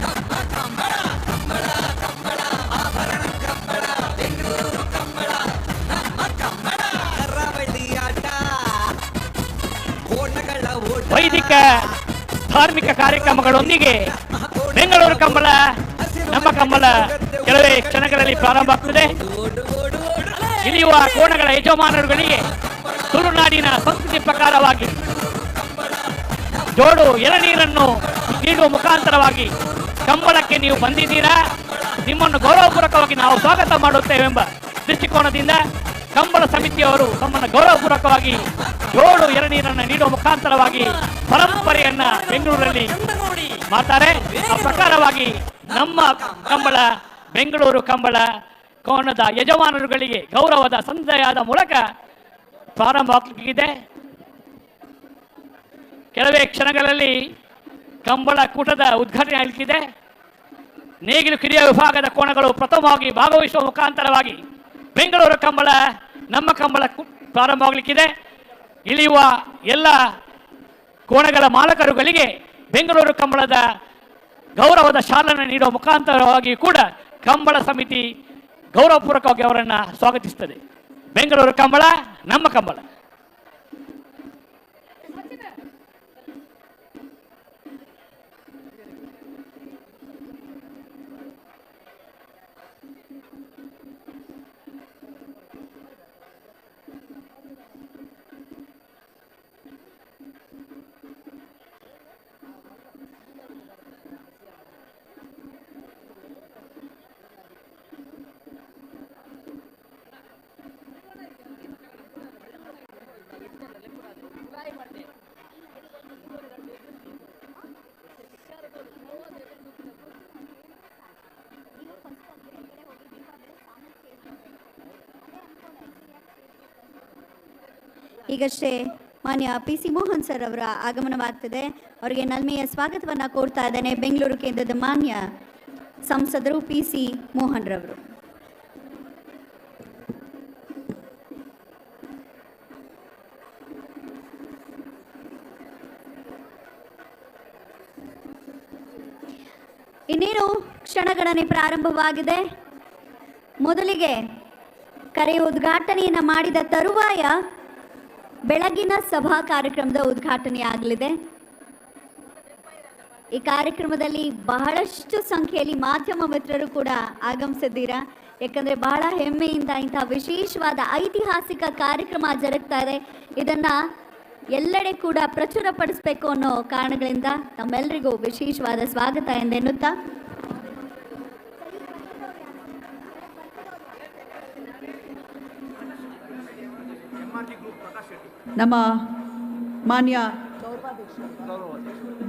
ನಮ್ಮ ಕಂಬಳ, ಕಂಬಳ ಕಂಬಳ ಆಭರಣ ಕಂಬಳ, ಬೆಂಗಳೂರು ಕಂಬಳ ನಮ್ಮ ಕಂಬಳ. ಕರಾವಳಿ ಆಟ, ಕೋಣಗಳ ಓಟ, ವೈದಿಕ ಧಾರ್ಮಿಕ ಕಾರ್ಯಕ್ರಮಗಳೊಂದಿಗೆ ಬೆಂಗಳೂರು ಕಂಬಳ ನಮ್ಮ ಕಂಬಳ ಕೆಲವೇ ಕ್ಷಣಗಳಲ್ಲಿ ಪ್ರಾರಂಭ ಆಗ್ತದೆ. ಇಳಿಯುವ ಕೋಣಗಳ ಯಜಮಾನರುಗಳಿಗೆ ತುಳುನಾಡಿನ ಸಂಸ್ಕೃತಿ ಪ್ರಕಾರವಾಗಿ ಜೋಡು ಎಳನೀರನ್ನು ನೀಡುವ ಮುಖಾಂತರವಾಗಿ ಕಂಬಳಕ್ಕೆ ನೀವು ಬಂದಿದ್ದೀರಾ, ನಿಮ್ಮನ್ನು ಗೌರವಪೂರ್ವಕವಾಗಿ ನಾವು ಸ್ವಾಗತ ಮಾಡುತ್ತೇವೆಂಬ ದೃಷ್ಟಿಕೋನದಿಂದ ಕಂಬಳ ಸಮಿತಿಯವರು ತಮ್ಮನ್ನು ಗೌರವಪೂರ್ವಕವಾಗಿ ಜೋಡು ಎಳನೀರನ್ನು ನೀಡುವ ಮುಖಾಂತರವಾಗಿ ಪರಂಪರೆಯನ್ನ ಬೆಂಗಳೂರಲ್ಲಿ ಮಾಡ್ತಾರೆ. ಆ ಪ್ರಕಾರವಾಗಿ ನಮ್ಮ ಕಂಬಳ ಬೆಂಗಳೂರು ಕಂಬಳ ಕೋಣದ ಯಜಮಾನರುಗಳಿಗೆ ಗೌರವದ ಸಂಜೆಯಾದ ಮೂಲಕ ಪ್ರಾರಂಭವಾಗಲಿದೆ. ಕೆಲವೇ ಕ್ಷಣಗಳಲ್ಲಿ ಕಂಬಳ ಕೂಟದ ಉದ್ಘಾಟನೆ ಆಗಲಿಕ್ಕಿದೆ. ನೇಗಿಲು ಕಿರಿಯ ವಿಭಾಗದ ಕೋಣಗಳು ಪ್ರಥಮವಾಗಿ ಭಾಗವಹಿಸುವ ಮುಖಾಂತರವಾಗಿ ಬೆಂಗಳೂರು ಕಂಬಳ ನಮ್ಮ ಕಂಬಳ ಪ್ರಾರಂಭವಾಗಲಿಕ್ಕಿದೆ. ಇಳಿಯುವ ಎಲ್ಲ ಕೋಣಗಳ ಮಾಲಕರುಗಳಿಗೆ ಬೆಂಗಳೂರು ಕಂಬಳದ ಗೌರವದ ಶಾಲನ್ನು ನೀಡುವ ಮುಖಾಂತರವಾಗಿ ಕೂಡ ಕಂಬಳ ಸಮಿತಿ ಗೌರವಪೂರ್ವಕವಾಗಿ ಅವರನ್ನು ಸ್ವಾಗತಿಸುತ್ತದೆ. ಬೆಂಗಳೂರು ಕಂಬಳ ನಮ್ಮ ಕಂಬಳ. ಈಗಷ್ಟೇ ಮಾನ್ಯ PC ಮೋಹನ್ ಸರ್ ಅವರ ಆಗಮನವಾಗ್ತಿದೆ. ಅವರಿಗೆ ನಲ್ಮೆಯ ಸ್ವಾಗತವನ್ನು ಕೋರ್ತಾ ಇದ್ದೇನೆ. ಬೆಂಗಳೂರು ಕೇಂದ್ರದ ಮಾನ್ಯ ಸಂಸದರು PC ಮೋಹನ್ ರವರು. ಇನ್ನೇನು ಕ್ಷಣಗಣನೆ ಪ್ರಾರಂಭವಾಗಿದೆ. ಮೊದಲಿಗೆ ಕರೆಯ ಉದ್ಘಾಟನೆಯನ್ನು ಮಾಡಿದ ತರುವಾಯ ಬೆಳಗಿನ ಸಭಾ ಕಾರ್ಯಕ್ರಮದ ಉದ್ಘಾಟನೆ ಆಗಲಿದೆ. ಈ ಕಾರ್ಯಕ್ರಮದಲ್ಲಿ ಬಹಳಷ್ಟು ಸಂಖ್ಯೆಯಲ್ಲಿ ಮಾಧ್ಯಮ ಮಿತ್ರರು ಕೂಡ ಆಗಮಿಸಿದ್ದೀರಾ. ಯಾಕಂದರೆ ಬಹಳ ಹೆಮ್ಮೆಯಿಂದ ಇಂತಹ ವಿಶೇಷವಾದ ಐತಿಹಾಸಿಕ ಕಾರ್ಯಕ್ರಮ ಜರುಗ್ತಾ ಇದೆ. ಇದನ್ನು ಎಲ್ಲೆಡೆ ಕೂಡ ಪ್ರಚುರಪಡಿಸಬೇಕು ಅನ್ನೋ ಕಾರಣಗಳಿಂದ ತಮ್ಮೆಲ್ಲರಿಗೂ ವಿಶೇಷವಾದ ಸ್ವಾಗತ ಎಂದೆನ್ನುತ್ತಾ ನಮ್ಮ ಮಾನ್ಯ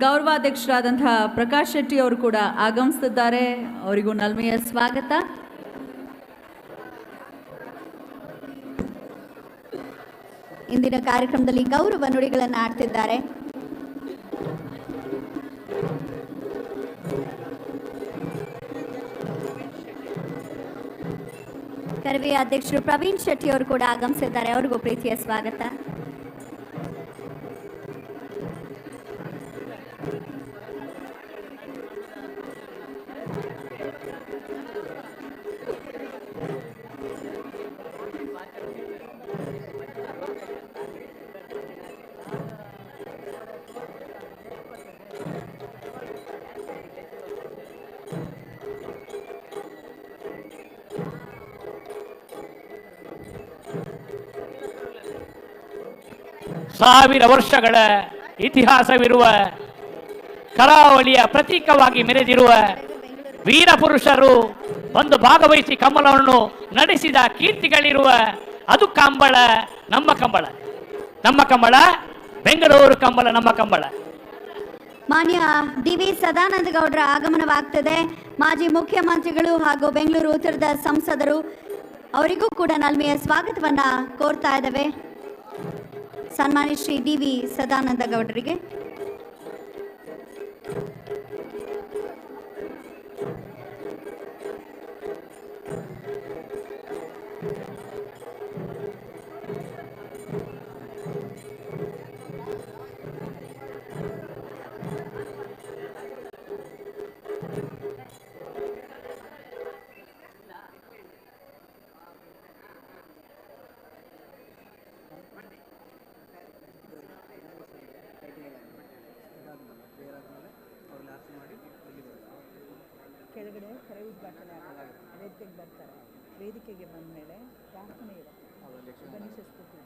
ಗೌರವಾಧ್ಯಕ್ಷರಾದಂತಹ ಪ್ರಕಾಶ್ ಶೆಟ್ಟಿ ಅವರು ಕೂಡ ಆಗಮಿಸುತ್ತಿದ್ದಾರೆ. ಅವರಿಗೂ ನಲ್ಮೆಯ ಸ್ವಾಗತ. ಇಂದಿನ ಕಾರ್ಯಕ್ರಮದಲ್ಲಿ ಗೌರವ ನುಡಿಗಳನ್ನು ಆಡ್ತಿದ್ದಾರೆ. ಕರವೇ ಅಧ್ಯಕ್ಷರು ಪ್ರವೀಣ್ ಶೆಟ್ಟಿ ಅವರು ಕೂಡ ಆಗಮಿಸಿದ್ದಾರೆ. ಅವರಿಗೂ ಪ್ರೀತಿಯ ಸ್ವಾಗತ. ಸಾವಿರ ವರ್ಷಗಳ ಇತಿಹಾಸವಿರುವ ಕರಾವಳಿಯ ಪ್ರತೀಕವಾಗಿ ಮೆರೆದಿರುವ ವೀರ ಪುರುಷರು ಒಂದು ಭಾಗವಹಿಸಿ ಕಂಬಳವನ್ನು ನಡೆಸಿದ ಕೀರ್ತಿಗಳಿರುವ ಅದು ಕಂಬಳ, ನಮ್ಮ ಕಂಬಳ, ನಮ್ಮ ಕಂಬಳ, ಬೆಂಗಳೂರು ಕಂಬಳ, ನಮ್ಮ ಕಂಬಳ. ಮಾನ್ಯ DV ಸದಾನಂದ ಗೌಡರ ಆಗಮನವಾಗ್ತದೆ. ಮಾಜಿ ಮುಖ್ಯಮಂತ್ರಿಗಳು ಹಾಗೂ ಬೆಂಗಳೂರು ಉತ್ತರದ ಸಂಸದರು, ಅವರಿಗೂ ಕೂಡ ನಲ್ಮೆಯ ಸ್ವಾಗತವನ್ನ ಕೋರ್ತಾ ಇದ್ದೇವೆ. ಸನ್ಮಾನ್ಯ ಶ್ರೀ DV ಸದಾನಂದ ಗೌಡರಿಗೆ ಕೆಳಗಡೆ ಕರೆ ಉದ್ಘಾಟನೆ ಆಗಲ್ಲ, ವೇದಿಕೆಗೆ ಬರ್ತಾರೆ. ವೇದಿಕೆಗೆ ಬಂದ ಮೇಲೆ ಪ್ರಾರ್ಥನೆ ಇರುತ್ತೆ, ಗಣೇಶ ಸ್ತುತಿ.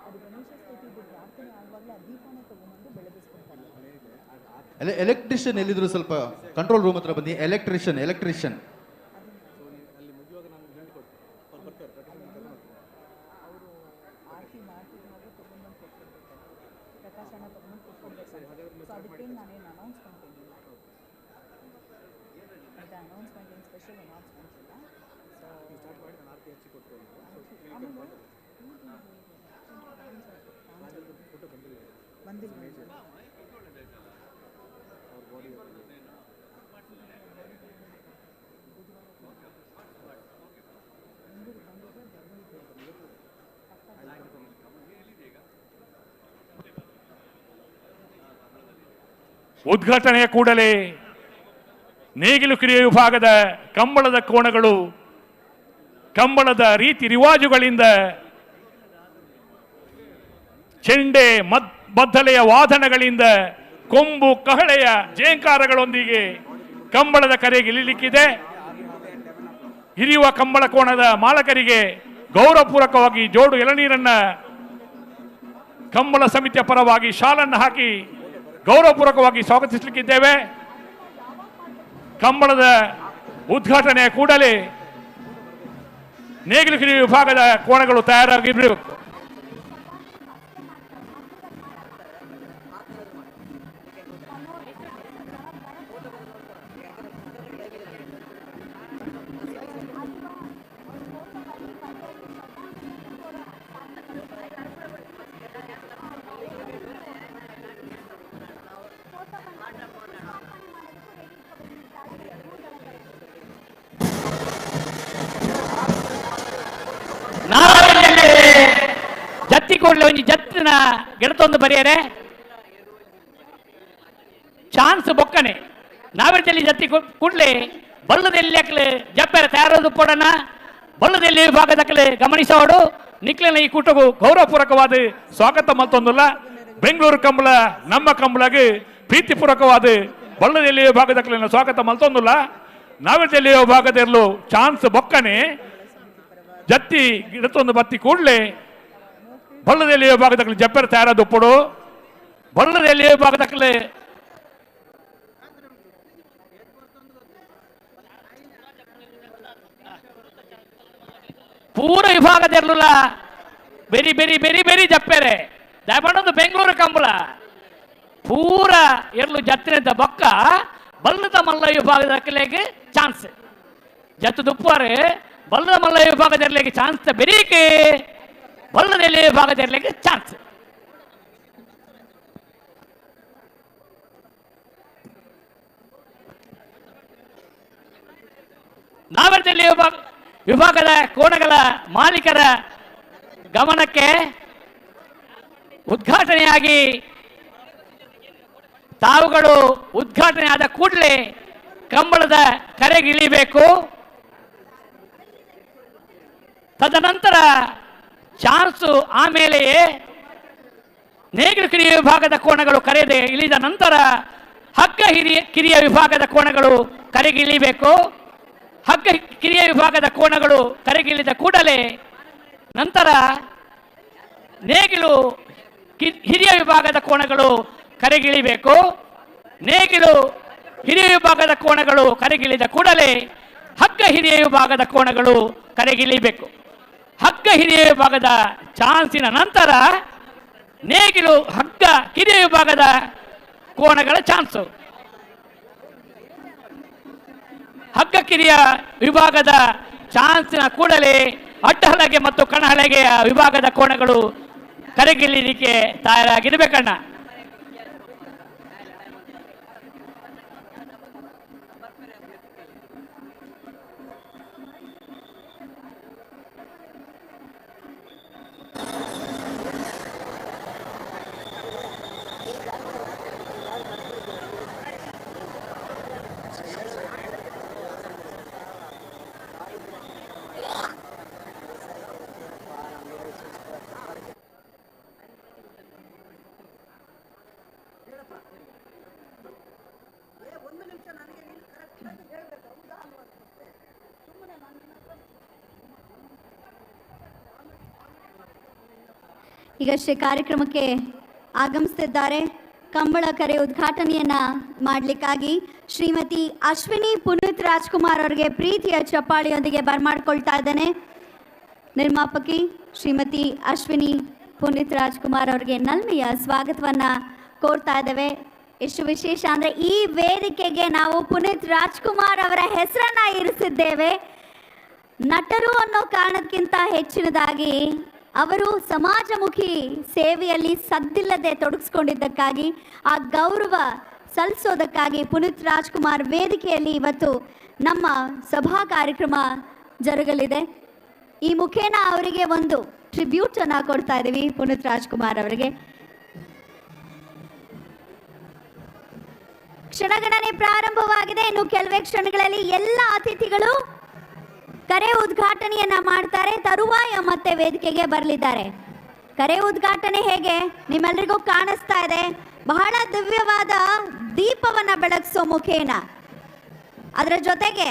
ಅದು ಗಣೇಶ ಸ್ತುತಿದು ಪ್ರಾರ್ಥನೆ ಆಗುವಾಗಲೇ ಆ ದೀಪನ ತಗೊಂಡ್ಬಂದು ಬೆಳಗಿಸ್ಕೊಳ್ತಾರೆ. ಎಲೆಕ್ಟ್ರಿಷಿಯನ್ ಎಲ್ಲಿದ್ರು ಸ್ವಲ್ಪ ಕಂಟ್ರೋಲ್ ರೂಮ್ ಹತ್ರ ಬನ್ನಿ. ಎಲೆಕ್ಟ್ರಿಷಿಯನ್ ಅವರು ಆರತಿ ಮಾಡ್ತಿದ್ದಾಗ ತೊಗೊಂಡ್ಬಂದು ಕೊಟ್ಕೊಳ್ಬೇಕು, ಪ್ರಕಾಶನ ತೊಗೊಂಡು ಕೊಟ್ಕೊಳ್ಬೇಕು. ಸೊ ಅದಕ್ಕೇನು ನಾನೇನು ಅನೌನ್ಸ್ಮೆಂಟ್ ಏನಿಲ್ಲ, ಆಯಿತಾ? ಅನೌನ್ಸ್ಮೆಂಟ್ ಏನು ಸ್ಪೆಷಲ್ ಅನೌನ್ಸ್ಮೆಂಟ್ ಇಲ್ಲ. ಸೊ ಬಂದಿಲ್ಲ. ಉದ್ಘಾಟನೆಯ ಕೂಡಲೇ ನೇಗಿಲು ಕ್ರಿಯೆ ವಿಭಾಗದ ಕಂಬಳದ ಕೋಣಗಳು ಕಂಬಳದ ರೀತಿ ರಿವಾಜುಗಳಿಂದ ಚೆಂಡೆ ಬದ್ದಲೆಯ ವಾದನಗಳಿಂದ ಕೊಂಬು ಕಹಳೆಯ ಜೇಂಕಾರಗಳೊಂದಿಗೆ ಕಂಬಳದ ಕರೆಗೆ ಇಳಿಲಿಕ್ಕಿದೆ. ಹಿರಿಯುವ ಕಂಬಳ ಕೋಣದ ಮಾಲಕರಿಗೆ ಗೌರವಪೂರ್ವಕವಾಗಿ ಜೋಡು ಎಳನೀರನ್ನ ಕಂಬಳ ಸಮಿತಿಯ ಪರವಾಗಿ ಶಾಲನ್ನು ಹಾಕಿ ಗೌರವಪೂರ್ವಕವಾಗಿ ಸ್ವಾಗತಿಸಲಿಕ್ಕಿದ್ದೇವೆ. ಕಂಬಳದ ಉದ್ಘಾಟನೆಯ ಕೂಡಲೇ ನೇಗಿಲು ಕ್ರಿಯೆ ವಿಭಾಗದ ಕೋಣಗಳು ತಯಾರಾಗಿರಬೇಕು. ಗೆಳತೊಂದು ಬರೆಯರೆ ಚಾನ್ಸ್ ಬೊಕ್ಕನೆ ನಾವೆಲ್ಲಿ ಜತ್ತಿ ಕೂಡಲೇ ಬಲ್ಲದಲ್ಲಿ ಜಪ್ಪೆರ ತಯಾರದು ಕೊಡೋಣ ಬಲ್ಲದಲ್ಲಿ ವಿಭಾಗದಕ್ಕಲೆ ಗಮನಿಸೋಡು ನಿಕ್ಲಿನ ಈ ಕೂಟಗೂ ಗೌರವಪೂರ್ವಕವಾದ ಸ್ವಾಗತ ಮತ್ತೊಂದಲ್ಲ ಬೆಂಗಳೂರು ಕಂಬಳ ನಮ್ಮ ಕಂಬಳಗೆ ಪ್ರೀತಿಪೂರ್ವಕವಾದ ಬಲ್ಲದಲ್ಲಿ ವಿಭಾಗದಕ್ಕಲಿನ ಸ್ವಾಗತ ಮತ್ತೊಂದಲ್ಲ ನಾವೆಲ್ಲಿ ವಿಭಾಗದಲ್ಲೂ ಚಾನ್ಸ್ ಬೊಕ್ಕನೆ ಜತ್ತಿ ಗಿಡತೊಂದು ಬತ್ತಿ ಕೂಡಲೇ ಬಲ್ಲದಲ್ಲಿ ವಿಭಾಗದಕ್ಕಲೆ ಜಪ್ಪೆರ ತಯಾರದು ಕೊಡು ಬಲ್ಲದಲ್ಲಿ ವಿಭಾಗದಕ್ಕಲೆ ಪೂರ ವಿಭಾಗದಲ್ಲ ಬೆರಿ ಬೆರಿ ಬೆರಿ ಬೆರಿ ಜಪ್ಪೆರೆ ದಯಮಾಡೊಂದು ಬೆಂಗಳೂರು ಕಂಬಳ ಪೂರ ಎರ್ಲು ಜತ್ತಿನ ಬೊಕ್ಕ ಬಲ್ಲದ ಮಲ್ಲ ವಿಭಾಗದ ಕಲೆಗೆ ಚಾನ್ಸ್ ಜತ್ತು ದುಪ್ಪಾರೆ ಬಲ್ಲದ ಮಲ್ಲ ವಿಭಾಗದಲ್ಲಿಗೆ ಚಾನ್ಸ್ ಬೆರೀಕೆ ಬಲ್ಲದಲ್ಲಿ ವಿಭಾಗದಲ್ಲಿಗೆ ಚಾನ್ಸ್ ನಾವೆಲ್ಲಿ ವಿಭಾಗದ ಕೋಣಗಳ ಮಾಲೀಕರ ಗಮನಕ್ಕೆ ಉದ್ಘಾಟನೆಯಾಗಿ ತಾವುಗಳು ಉದ್ಘಾಟನೆ ಆದ ಕೂಡಲೇ ಕಂಬಳದ ಕರೆಗಿಳಿಬೇಕು. ತದನಂತರ ಚಾನ್ಸು ಆಮೇಲೆಯೇ ನೇಗಿಲು ಕಿರಿಯ ವಿಭಾಗದ ಕೋಣಗಳು ಕರೆದೆ ಇಳಿದ ನಂತರ ಹಗ್ಗ ಕಿರಿಯ ವಿಭಾಗದ ಕೋಣಗಳು ಕರೆಗಿಳಿಬೇಕು. ಹಗ್ಗ ಕಿರಿಯ ವಿಭಾಗದ ಕೋಣಗಳು ಕರೆಗಿಳಿದ ಕೂಡಲೇ ನಂತರ ನೇಗಿಲು ಹಿರಿಯ ವಿಭಾಗದ ಕೋಣಗಳು ಕರೆಗಿಳಿಬೇಕು. ನೇಗಿಲು ಹಿರಿಯ ವಿಭಾಗದ ಕೋಣಗಳು ಕರೆಗಿಳಿದ ಕೂಡಲೇ ಹಗ್ಗ ಹಿರಿಯ ವಿಭಾಗದ ಕೋಣಗಳು ಕರೆಗಿಳಿಬೇಕು. ಹಗ್ಗ ಹಿರಿಯ ವಿಭಾಗದ ಚಾನ್ಸಿನ ನಂತರ ನೇಗಿಲು ಹಗ್ಗ ಕಿರಿಯ ವಿಭಾಗದ ಕೋಣಗಳ ಚಾನ್ಸು. ಹಗ್ಗ ಕಿರಿಯ ವಿಭಾಗದ ಚಾನ್ಸಿನ ಕೂಡಲೇ ಅಡ್ಡಹಲಗೆ ಮತ್ತು ಕಣಹಲಗೆಯ ವಿಭಾಗದ ಕೋಣಗಳು ಕರೆಗಿಳಿಲಿಕ್ಕೆ ತಯಾರಾಗಿರ್ಬೇಕಣ್ಣ. ಈಗಷ್ಟೇ ಕಾರ್ಯಕ್ರಮಕ್ಕೆ ಆಗಮಿಸುತ್ತಿದ್ದಾರೆ. ಕಂಬಳ ಕರೆ ಉದ್ಘಾಟನೆಯನ್ನ ಮಾಡಲಿಕ್ಕಾಗಿ ಶ್ರೀಮತಿ ಅಶ್ವಿನಿ ಪುನೀತ್ ರಾಜ್ಕುಮಾರ್ ಅವರಿಗೆ ಪ್ರೀತಿಯ ಚಪ್ಪಾಳಿಯೊಂದಿಗೆ ಬರಮಾಡ್ಕೊಳ್ತಾ ಇದ್ದೇನೆ. ನಿರ್ಮಾಪಕಿ ಶ್ರೀಮತಿ ಅಶ್ವಿನಿ ಪುನೀತ್ ರಾಜ್ಕುಮಾರ್ ಅವರಿಗೆ ನಲ್ಮೆಯ ಸ್ವಾಗತವನ್ನ ಕೋರ್ತಾ ಇದ್ದೇವೆ. ಎಷ್ಟು ವಿಶೇಷ ಅಂದರೆ ಈ ವೇದಿಕೆಗೆ ನಾವು ಪುನೀತ್ ರಾಜ್ಕುಮಾರ್ ಅವರ ಹೆಸರನ್ನ ಇರಿಸಿದ್ದೇವೆ. ನಟರು ಅನ್ನೋ ಕಾರಣಕ್ಕಿಂತ ಹೆಚ್ಚಿನದಾಗಿ ಅವರು ಸಮಾಜಮುಖಿ ಸೇವೆಯಲ್ಲಿ ಸದ್ದಿಲ್ಲದೆ ತೊಡಗಿಸ್ಕೊಂಡಿದ್ದಕ್ಕಾಗಿ ಆ ಗೌರವ ಸಲ್ಲಿಸೋದಕ್ಕಾಗಿ ಪುನೀತ್ ರಾಜ್ಕುಮಾರ್ ವೇದಿಕೆಯಲ್ಲಿ ಇವತ್ತು ನಮ್ಮ ಸಭಾ ಕಾರ್ಯಕ್ರಮ ಜರುಗಲಿದೆ. ಈ ಮುಖೇನ ಅವರಿಗೆ ಒಂದು ಟ್ರಿಬ್ಯೂಟ್ ಅನ್ನ ಕೊಡ್ತಾ ಇದ್ದೀವಿ ಪುನೀತ್ ರಾಜ್ಕುಮಾರ್ ಅವರಿಗೆ. ಕ್ಷಣಗಣನೆ ಪ್ರಾರಂಭವಾಗಿದೆ. ಇನ್ನು ಕೆಲವೇ ಕ್ಷಣಗಳಲ್ಲಿ ಎಲ್ಲ ಅತಿಥಿಗಳು ಕರೆ ಉದ್ಘಾಟನೆಯನ್ನ ಮಾಡ್ತಾರೆ. ತರುವಾಯ ಮತ್ತೆ ವೇದಿಕೆಗೆ ಬರಲಿದ್ದಾರೆ. ಕರೆ ಉದ್ಘಾಟನೆ ಹೇಗೆ ನಿಮ್ಮೆಲ್ಲರಿಗೂ ಕಾಣಿಸ್ತಾ ಇದೆ. ಬಹಳ ದಿವ್ಯವಾದ ದೀಪವನ್ನ ಬೆಳಗಿಸೋ ಮುಖೇನ ಅದರ ಜೊತೆಗೆ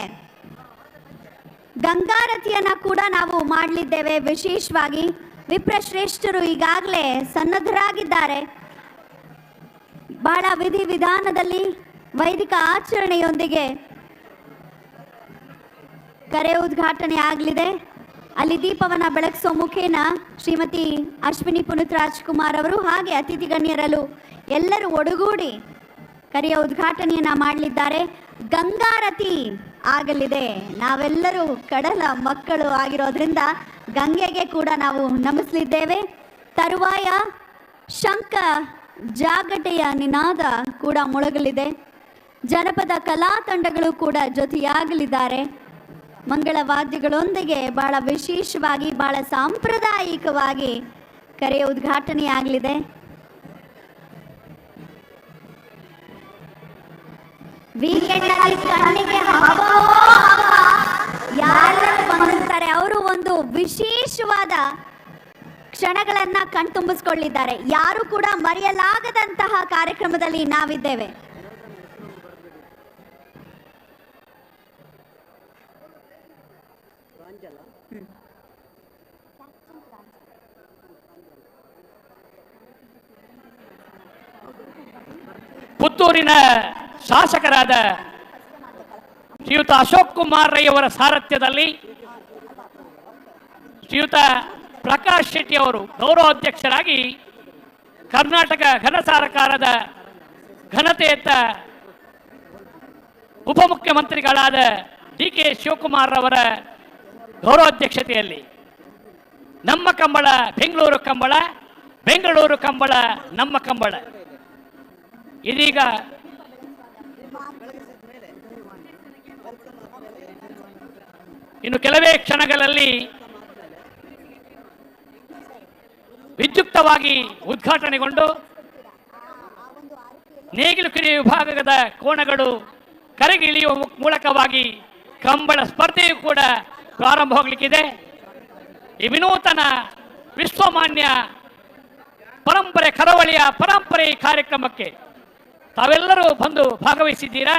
ಗಂಗಾರತಿಯನ್ನ ಕೂಡ ನಾವು ಮಾಡಲಿದ್ದೇವೆ. ವಿಶೇಷವಾಗಿ ವಿಪ್ರಶ್ರೇಷ್ಠರು ಈಗಾಗಲೇ ಸನ್ನದ್ಧರಾಗಿದ್ದಾರೆ. ಬಹಳ ವಿಧಿವಿಧಾನದಲ್ಲಿ ವೈದಿಕ ಆಚರಣೆಯೊಂದಿಗೆ ಕರೆ ಉದ್ಘಾಟನೆ ಆಗಲಿದೆ. ಅಲ್ಲಿ ದೀಪವನ್ನ ಬೆಳಗಿಸೋ ಮುಖೇನ ಶ್ರೀಮತಿ ಅಶ್ವಿನಿ ಪುನೀತ್ ರಾಜ್ಕುಮಾರ್ ಅವರು ಹಾಗೆ ಅತಿಥಿ ಗಣ್ಯರಲ್ಲೂ ಎಲ್ಲರೂ ಒಡಗೂಡಿ ಕರೆಯ ಉದ್ಘಾಟನೆಯನ್ನ ಮಾಡಲಿದ್ದಾರೆ. ಗಂಗಾರತಿ ಆಗಲಿದೆ. ನಾವೆಲ್ಲರೂ ಕಡಲ ಮಕ್ಕಳು ಆಗಿರೋದ್ರಿಂದ ಗಂಗೆಗೆ ಕೂಡ ನಾವು ನಮಿಸಲಿದ್ದೇವೆ. ತರುವಾಯ ಶಂಖ ಜಾಗಟೆಯ ನಿನಾದ ಕೂಡ ಮೊಳಗಲಿದೆ. ಜನಪದ ಕಲಾ ತಂಡಗಳು ಕೂಡ ಜೊತೆಯಾಗಲಿದ್ದಾರೆ. ಮಂಗಳವಾದ್ಯಗಳೊಂದಿಗೆ ಬಹಳ ವಿಶೇಷವಾಗಿ ಬಹಳ ಸಾಂಪ್ರದಾಯಿಕವಾಗಿ ಕರೆಯ ಉದ್ಘಾಟನೆ ಆಗಲಿದೆ. ವೀಕೆಂಡ್ ಅಲ್ಲಿ ಕಣ್ಣಿಗೆ ಯಾರೆಲ್ಲರೂ ಬಂದಿರ್ತಾರೆ ಅವರು ಒಂದು ವಿಶೇಷವಾದ ಕ್ಷಣಗಳನ್ನ ಕಣ್ತುಂಬಿಸ್ಕೊಳ್ಳಿದ್ದಾರೆ. ಯಾರು ಕೂಡ ಮರೆಯಲಾಗದಂತಹ ಕಾರ್ಯಕ್ರಮದಲ್ಲಿ ನಾವಿದ್ದೇವೆ. ಪುತ್ತೂರಿನ ಶಾಸಕರಾದ ಶ್ರೀಯುತ ಅಶೋಕ್ ಕುಮಾರ್ ರೈ ಅವರ ಸಾರಥ್ಯದಲ್ಲಿ ಶ್ರೀಯುತ ಪ್ರಕಾಶ್ ಶೆಟ್ಟಿ ಅವರು ಗೌರವಾಧ್ಯಕ್ಷರಾಗಿ ಕರ್ನಾಟಕ ಘನ ಸರ್ಕಾರದ ಘನತೆಯತ್ತ ಉಪಮುಖ್ಯಮಂತ್ರಿಗಳಾದ DK ಶಿವಕುಮಾರ್ ಅವರ ಗೌರವಾಧ್ಯಕ್ಷತೆಯಲ್ಲಿ ನಮ್ಮ ಕಂಬಳ ಬೆಂಗಳೂರು ಕಂಬಳ, ಬೆಂಗಳೂರು ಕಂಬಳ ನಮ್ಮ ಕಂಬಳ ಇದೀಗ ಇನ್ನು ಕೆಲವೇ ಕ್ಷಣಗಳಲ್ಲಿ ವಿದ್ಯುಕ್ತವಾಗಿ ಉದ್ಘಾಟನೆಗೊಂಡು ನೇಗಿಲು ಕಿರಿಯ ವಿಭಾಗದ ಕೋಣಗಳು ಕರೆಗೆ ಇಳಿಯುವ ಮೂಲಕವಾಗಿ ಕಂಬಳ ಸ್ಪರ್ಧೆಯು ಕೂಡ ಪ್ರಾರಂಭವಾಗಲಿಕ್ಕಿದೆ. ಈ ವಿನೂತನ ವಿಶ್ವಮಾನ್ಯ ಪರಂಪರೆ ಕರಾವಳಿಯ ಪರಂಪರೆ ಕಾರ್ಯಕ್ರಮಕ್ಕೆ ತಾವೆಲ್ಲರೂ ಬಂದು ಭಾಗವಹಿಸಿದ್ದೀರಾ.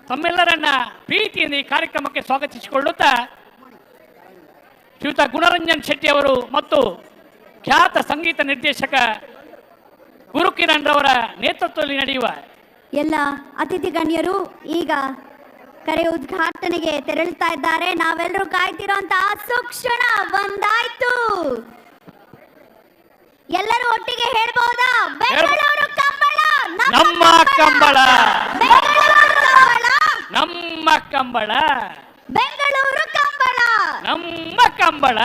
ತಮ್ಮೆಲ್ಲರನ್ನ ಪ್ರೀತಿಯಿಂದ ಈ ಕಾರ್ಯಕ್ರಮಕ್ಕೆ ಸ್ವಾಗತಿಸಿಕೊಳ್ಳುತ್ತಾ ಶ್ರೀಯುತ ಗುಣರಂಜನ್ ಶೆಟ್ಟಿ ಅವರು ಮತ್ತು ಖ್ಯಾತ ಸಂಗೀತ ನಿರ್ದೇಶಕ ಗುರುಕಿರಣ್ ರವರ ನೇತೃತ್ವದಲ್ಲಿ ನಡೆಯುವ ಎಲ್ಲ ಅತಿಥಿ ಗಣ್ಯರು ಈಗ ಕರೆ ಉದ್ಘಾಟನೆಗೆ ತೆರಳುತ್ತಾ ಇದ್ದಾರೆ. ನಾವೆಲ್ಲರೂ ಕಾಯ್ತಿರೋಂತಹ ಸುಕ್ಷಣ ಬಂದಾಯ್ತು. ಎಲ್ಲರೂ ಒಟ್ಟಿಗೆ ಹೇಳ್ಬಹುದಾ? ಬೆಂಗಳೂರು ಕಂಬಳ ನಮ್ಮ ಕಂಬಳ, ಬೆಂಗಳೂರು ಕಂಬಳ, ನಮ್ಮ ಕಂಬಳ, ಬೆಂಗಳೂರು ಕಂಬಳ, ನಮ್ಮ ಕಂಬಳ.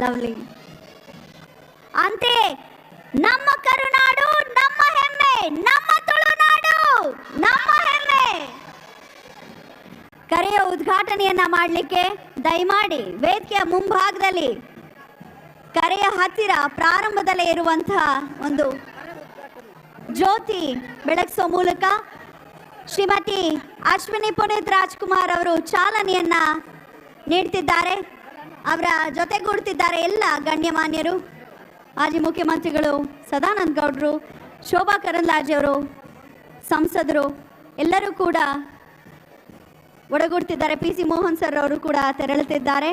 ಲವ್ಲಿ. ಅಂತೆ ನಮ್ಮ ಕರುನಾಡು ನಮ್ಮ ಹೆಮ್ಮೆ, ನಮ್ಮ ತುಳುನಾಡು ನಮ್ಮ ಹೆಮ್ಮೆ. ಕರೆಯ ಉದ್ಘಾಟನೆಯನ್ನ ಮಾಡಲಿಕ್ಕೆ ದಯಮಾಡಿ ವೇದಿಕೆಯ ಮುಂಭಾಗದಲ್ಲಿ ಕರೆಯ ಹತ್ತಿರ ಪ್ರಾರಂಭದಲ್ಲೇ ಇರುವಂತಹ ಒಂದು ಜ್ಯೋತಿ ಬೆಳಗಿಸೋ ಮೂಲಕ ಶ್ರೀಮತಿ ಅಶ್ವಿನಿ ಪುನೀತ್ ರಾಜ್ಕುಮಾರ್ ಅವರು ಚಾಲನೆಯನ್ನ ನೀಡ್ತಿದ್ದಾರೆ. ಅವರ ಜೊತೆಗೂಡ್ತಿದ್ದಾರೆ ಎಲ್ಲ ಗಣ್ಯಮಾನ್ಯರು, ಮಾಜಿ ಮುಖ್ಯಮಂತ್ರಿಗಳು ಸದಾನಂದ ಗೌಡರು, ಶೋಭಾ ಕರಂದ್ಲಾಜೆ ಅವರು, ಸಂಸದರು ಎಲ್ಲರೂ ಕೂಡ ಒಡಗೂಡ್ತಿದ್ದಾರೆ. PC ಮೋಹನ್ ಸರ್ ಅವರು ಕೂಡ ತೆರಳುತ್ತಿದ್ದಾರೆ.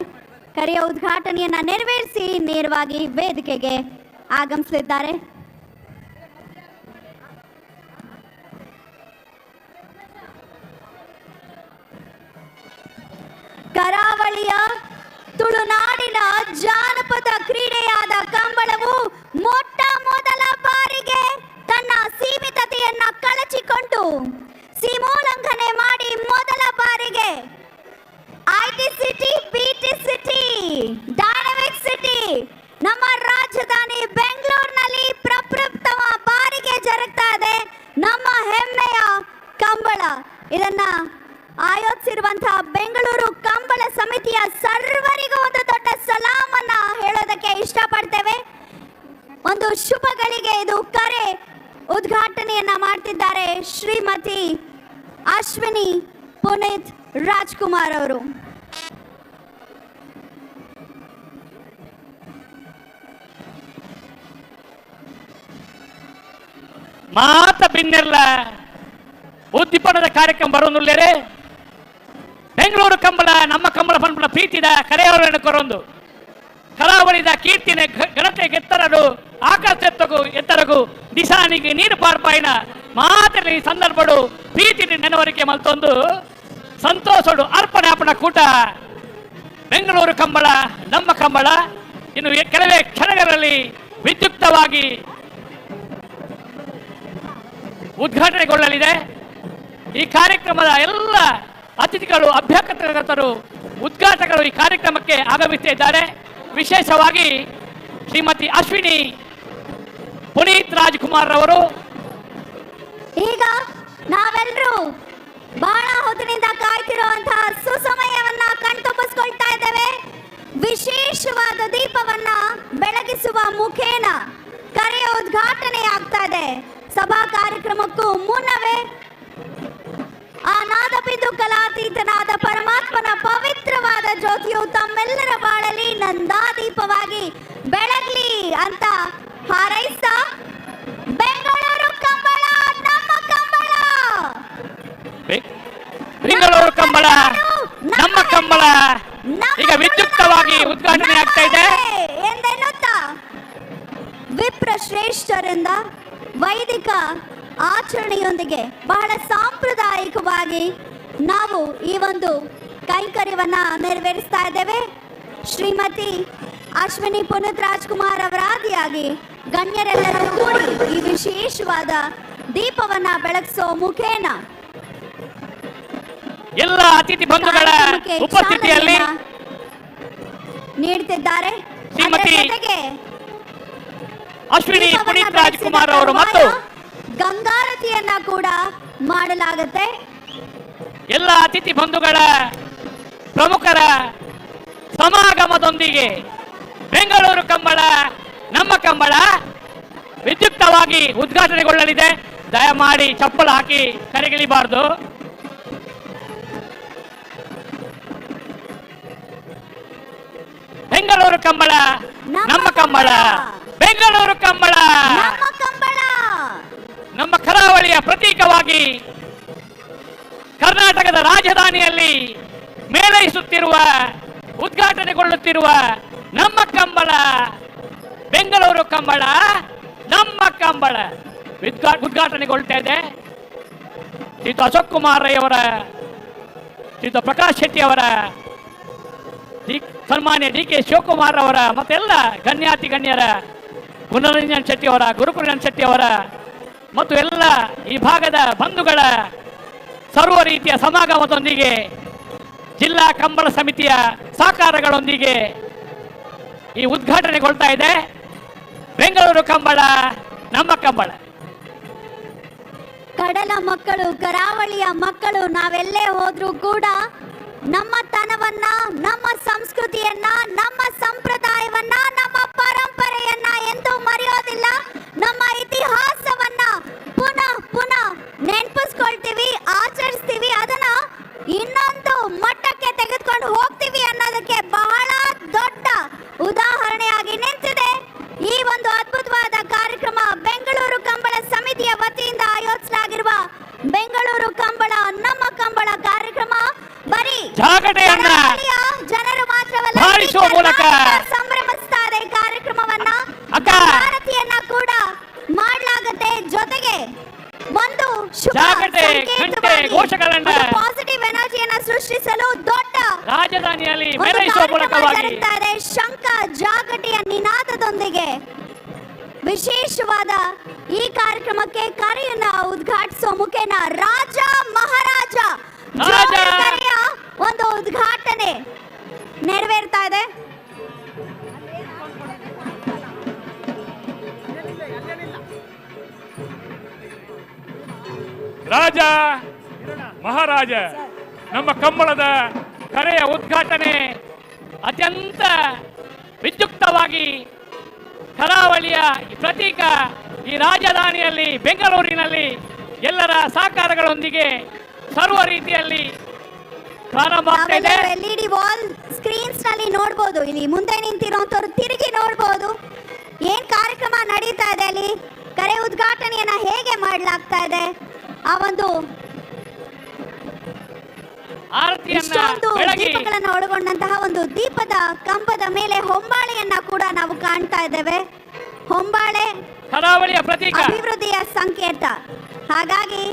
ಕರೆಯ ಉದ್ಘಾಟನೆಯನ್ನ ನೆರವೇರಿಸಿ ನೇರವಾಗಿ ವೇದಿಕೆಗೆ ಆಗಮಿಸಲಿದ್ದಾರೆ. ಕರಾವಳಿಯ ತುಳುನಾಡಿನ ಜಾನಪದ ಕ್ರೀಡೆಯಾದ ಕಂಬಳವು ಮೊಟ್ಟ ಮೊದಲ ಬಾರಿಗೆ ತನ್ನ ಸೀಮಿತತೆಯನ್ನ ಕಳಚಿಕೊಂಡು ಸೀಮೋಲ್ಲಂಘನೆ ಮಾಡಿ ಮೊದಲ ಬಾರಿಗೆ IT city, BT city, dynamic city ನಮ್ಮ ರಾಜಧಾನಿ ಬೆಂಗಳೂರಿನಲ್ಲಿ ಪ್ರಪ್ರಥಮ ಬಾರಿಗೆ ಜರುಗ್ತಾ ಇದೆ ನಮ್ಮ ಹೆಮ್ಮೆಯ ಕಂಬಳ. ಇದನ್ನ ಆಯೋಜಿಸಿರುವಂತಹ ಬೆಂಗಳೂರು ಕಂಬಳ ಸಮಿತಿಯ ಸರ್ವರಿಗೂ ಒಂದು ದೊಡ್ಡ ಸಲಾಮನ್ನ ಹೇಳೋದಕ್ಕೆ ಇಷ್ಟಪಡ್ತೇವೆ. ಒಂದು ಶುಭ ಗಳಿಗೆ ಇದು ಕರೆ ಉದ್ಘಾಟನೆಯನ್ನ ಮಾಡ್ತಿದ್ದಾರೆ ಶ್ರೀಮತಿ ಅಶ್ವಿನಿ ಪುನೀತ್ ರಾಜ್ಕುಮಾರ್ ಅವರು. ಮಾತ ಭಿನ್ನೆಲ್ಲ ಉದ್ದೀಪನದ ಕಾರ್ಯಕ್ರಮ ಬರೋನುಳ್ಳೇರೆ ಬೆಂಗಳೂರು ಕಂಬಳ ನಮ್ಮ ಕಂಬಳ ಪಂಪಳ ಪ್ರೀತಿದ ಕರೆಯವರನ್ನು ಕೊರೊಂದು ಕರಾವಳಿದ ಕೀರ್ತಿನ ಘನತೆ ಎತ್ತರಡು ಆಕಾಶೆತ್ತಗೂ ಎತ್ತರಗೂ ದಿಶಾನಿಗೆ ನೀರು ಪಾರ್ಪಾಯಿನ ಮಾತ್ರ ಈ ಸಂದರ್ಭಡು ಪ್ರೀತಿ ನೆನವರಿಕೆ ಮಲ್ತೊಂದು ಸಂತೋಷಡು ಅರ್ಪಣೆ ಅರ್ಪಣ ಕೂಟ ಬೆಂಗಳೂರು ಕಂಬಳ ನಮ್ಮ ಕಂಬಳ ಇನ್ನು ಕೆಲವೇ ಕ್ಷಣಗಳಲ್ಲಿ ವಿದ್ಯುಕ್ತವಾಗಿ ಉದ್ಘಾಟನೆಗೊಳ್ಳಲಿದೆ. ಈ ಕಾರ್ಯಕ್ರಮದ ಎಲ್ಲ ಅತಿಥಿಗಳು, ಅಭ್ಯಾಗತರು, ಉದ್ಘಾಟಕರು ಈ ಕಾರ್ಯಕ್ರಮಕ್ಕೆ ಆಗಮಿಸುತ್ತಿದ್ದಾರೆ. ವಿಶೇಷವಾಗಿ ಶ್ರೀಮತಿ ಅಶ್ವಿನಿ ಪುನೀತ್ ರಾಜ್ಕುಮಾರ್ ಅವರು. ಈಗ ನಾವೆಲ್ಲರೂ ಬಹಳ ಹೊತ್ತಿನಿಂದ ಕಾಯ್ತಿರುವಂತಹ ಸುಸಮಯವನ್ನ ಕಣ್ತುಂಬಿಸ್ಕೊಳ್ತಾ ಇದ್ದೇವೆ. ವಿಶೇಷವಾದ ದೀಪವನ್ನ ಬೆಳಗಿಸುವ ಮುಖೇನ ಕರೆಯ ಉದ್ಘಾಟನೆ ಆಗ್ತಾ ಇದೆ. ಸಭಾ ಕಾರ್ಯಕ್ರಮಕ್ಕೂ ಮುನ್ನವೇ ಆ ನಾದಬಿಂದು ಕಲಾತೀತನಾದ ಪರಮಾತ್ಮನ ಪವಿತ್ರವಾದ ಜ್ಯೋತಿಯು ತಮ್ಮೆಲ್ಲರ ಬಾಳಲಿ ನಂದಾದೀಪವಾಗಿ ಬೆಳಗ್ಲಿ ಅಂತ ಹಾರೈಸ್ತಾ ಬೆಂಗಳೂರು ಕಂಬಳ ನಮ್ಮ ಕಂಬಳ, ಬೆಂಗಳೂರು ಕಂಬಳ ನಮ್ಮ ಕಂಬಳ ಈಗ ವಿದ್ಯುಕ್ತವಾಗಿ ಉದ್ಘಾಟನೆ ಆಗ್ತಾ ಇದೆ ಎಂದೆನ್ನುತ್ತಾ ವಿಪ್ರ ಶ್ರೇಷ್ಠರಿಂದ ವೈದಿಕ ಆಚರಣೆಯೊಂದಿಗೆ ಬಹಳ ಸಾಂಪ್ರದಾಯಿಕವಾಗಿ ನಾವು ಈ ಒಂದು ಕೈಂಕರ್ಯವನ್ನ ನೆರವೇರಿಸ್ತಾ ಇದ್ದೇವೆ. ಶ್ರೀಮತಿ ಅಶ್ವಿನಿ ಪುನೀತ್ ರಾಜ್ಕುಮಾರ್ ಅವರ ಆದಿಯಾಗಿ ಗಣ್ಯರೆಲ್ಲರೂ ಕೂಡಿ ಈ ವಿಶೇಷವಾದ ದೀಪವನ್ನ ಬೆಳಗಿಸೋ ಮುಖೇನ ಎಲ್ಲ ಅತಿಥಿ ಬಂಧುಗಳ ಉಪಸ್ಥಿತಿಯಲ್ಲಿ ನೀಡುತ್ತಿದ್ದಾರೆ. ಶ್ರೀಮತಿ ಜೊತೆಗೆ ಅಶ್ವಿನಿ ಪುನೀತ್ ರಾಜ್ಕುಮಾರ್ ಅವರು ಮತ್ತು ಗಂಗಾರತಿಯನ್ನ ಕೂಡ ಮಾಡಲಾಗುತ್ತೆ. ಎಲ್ಲ ಅತಿಥಿ ಬಂಧುಗಳ ಪ್ರಮುಖರ ಸಮಾಗಮದೊಂದಿಗೆ ಬೆಂಗಳೂರು ಕಂಬಳ ನಮ್ಮ ಕಂಬಳ ವಿದ್ಯುಕ್ತವಾಗಿ ಉದ್ಘಾಟನೆಗೊಳ್ಳಲಿದೆ. ದಯಮಾಡಿ ಚಪ್ಪಲು ಹಾಕಿ ಕರೆಗಿಳಿಬಾರದು. ಬೆಂಗಳೂರು ಕಂಬಳ ನಮ್ಮ ಕಂಬಳ, ಬೆಂಗಳೂರು ಕಂಬಳ ನಮ್ಮ ಕಂಬಳ, ನಮ್ಮ ಕರಾವಳಿಯ ಪ್ರತೀಕವಾಗಿ ಕರ್ನಾಟಕದ ರಾಜಧಾನಿಯಲ್ಲಿ ಮೇಳೈಸುತ್ತಿರುವ ಉದ್ಘಾಟನೆಗೊಳ್ಳುತ್ತಿರುವ ನಮ್ಮ ಕಂಬಳ, ಬೆಂಗಳೂರು ಕಂಬಳ ನಮ್ಮ ಕಂಬಳ ಉದ್ಘಾಟನೆಗೊಳ್ತಾ ಇದೆ. ಶ್ರೀಯುತ ಅಶೋಕ್ ಕುಮಾರ್ ರೈ ಅವರ, ಶ್ರೀಯುತ ಪ್ರಕಾಶ್ ಶೆಟ್ಟಿ ಅವರ, ಸನ್ಮಾನ್ಯ ಡಿ ಕೆ ಶಿವಕುಮಾರ್ ಅವರ ಮತ್ತೆಲ್ಲ ಗಣ್ಯಾತಿ ಗಣ್ಯರ, ಗುಣರಂಜನ್ ಶೆಟ್ಟಿ ಅವರ, ಗುರುಕುಲನ್ ಶೆಟ್ಟಿ ಅವರ ಮತ್ತು ಎಲ್ಲ ಈ ಭಾಗದ ಬಂಧುಗಳ ಸರ್ವ ರೀತಿಯ ಸಮಾಗಮದೊಂದಿಗೆ ಜಿಲ್ಲಾ ಕಂಬಳ ಸಮಿತಿಯ ಸಹಕಾರಗಳೊಂದಿಗೆ ಈ ಉದ್ಘಾಟನೆಗೊಳ್ತಾ ಇದೆ. ಬೆಂಗಳೂರು ಕಂಬಳ ನಮ್ಮ ಕಂಬಳ. ಕಡಲ ಮಕ್ಕಳು, ಕರಾವಳಿಯ ಮಕ್ಕಳು ನಾವೆಲ್ಲೇ ಹೋದ್ರೂ ಕೂಡ ನಮ್ಮ ತನವನ್ನ, ನಮ್ಮ ಸಂಸ್ಕೃತಿಯನ್ನ, ನಮ್ಮ ಸಂಪ್ರದಾಯವನ್ನ, ನಮ್ಮ ಪರಂಪರೆಯನ್ನ ಎಂದೂ ಮರೆಯೋದಿಲ್ಲ. ನಮ್ಮ ಇತಿಹಾಸವನ್ನ ಪುನಃ ಪುನಃ ನೆನಪಿಸ್ಕೊಳ್ತೀವಿ, ಆಚರಿಸ್ತೀವಿ, ಅದನ್ನ ಇನ್ನೊಂದು ಮಟ್ಟಕ್ಕೆ ತೆಗೆದುಕೊಂಡು ಹೋಗ್ತೀವಿ ಅನ್ನೋದಕ್ಕೆ ಬಹಳ ದೊಡ್ಡ ಉದಾಹರಣೆಯಾಗಿ ನಿಂತಿದೆ ಈ ಒಂದು ಅದ್ಭುತವಾದ ಕಾರ್ಯಕ್ರಮ. ಬೆಂಗಳೂರು ಕಂಬಳ ಸಮಿತಿಯ ವತಿಯಿಂದ ಆಯೋಜಿಸಲಾಗಿರುವ ಬೆಂಗಳೂರು ಕಂಬಳ ನಮ್ಮ ಕಂಬಳ ಕಾರ್ಯಕ್ರಮ ಬರೀ ಜನರು ಮಾತ್ರವಲ್ಲ, ಸಂಭ್ರಮಿಸ್ತಾರೆ ಕಾರ್ಯಕ್ರಮವನ್ನ. ಭಾರತೀಯನ್ನ ಕೂಡ ಮಾಡಲಾಗುತ್ತೆ. ಜೊತೆಗೆ ಒಂದು ಪಾಸಿಟಿವ್ ಎನರ್ಜಿಯನ್ನ ಸೃಷ್ಟಿಸಲು ದೊಡ್ಡ ರಾಜಧಾನಿಯಲ್ಲಿ ಶಂಖ ಜಾಗಟೆಯ ನಿನಾದದೊಂದಿಗೆ ವಿಶೇಷವಾದ ಈ ಕಾರ್ಯಕ್ರಮಕ್ಕೆ ಕರೆಯನ್ನ ಉದ್ಘಾಟಿಸುವ ಮುಖೇನ ರಾಜ ಮಹಾರಾಜ ಕರೆಯ ಒಂದು ಉದ್ಘಾಟನೆ ನೆರವೇರ್ತಾ ಇದೆ. ರಾಜ ಮಹಾರಾಜ ನಮ್ಮ ಕಂಬಳದ ಕರೆಯ ಉದ್ಘಾಟನೆ ಅತ್ಯಂತ ವಿದ್ಯುಕ್ತವಾಗಿ ಕರಾವಳಿಯ ಪ್ರತೀಕ ಈ ರಾಜಧಾನಿಯಲ್ಲಿ ಬೆಂಗಳೂರಿನಲ್ಲಿ ಎಲ್ಲರ ಸಹಕಾರಗಳೊಂದಿಗೆ ಸರ್ವ ರೀತಿಯಲ್ಲಿ ಪ್ರಾರಂಭ ಆಗ್ತಾ ಇದೆ. ಎಲ್ಇಡಿ ವಾಲ್ ಸ್ಕ್ರೀನ್ಸ್ ನಲ್ಲಿ ನೋಡಬಹುದು. ಇಲ್ಲಿ ಮುಂದೆ ನಿಂತಿರುವಂತವ್ರು ತಿರುಗಿ ನೋಡಬಹುದು ಏನ್ ಕಾರ್ಯಕ್ರಮ ನಡೀತಾ ಇದೆ, ಅಲ್ಲಿ ಕರೆ ಉದ್ಘಾಟನೆಯನ್ನ ಹೇಗೆ ಮಾಡಲಾಗ್ತಾ ಇದೆ. ಆ ಒಂದು ಇಷ್ಟೊಂದು ದೀಪಗಳನ್ನು ಒಳಗೊಂಡಂತಹ ಒಂದು ದೀಪದ ಕಂಬದ ಮೇಲೆ ಹೊಂಬಾಳೆಯನ್ನ ಕೂಡ ನಾವು ಕಾಣ್ತಾ ಇದ್ದೇವೆ. ಹೊಂಬಾಳೆ ಕರಾವಳಿಯ ಪ್ರತೀಕ, ಅಭಿವೃದ್ಧಿಯ ಸಂಕೇತ. ಹಾಗಾಗಿ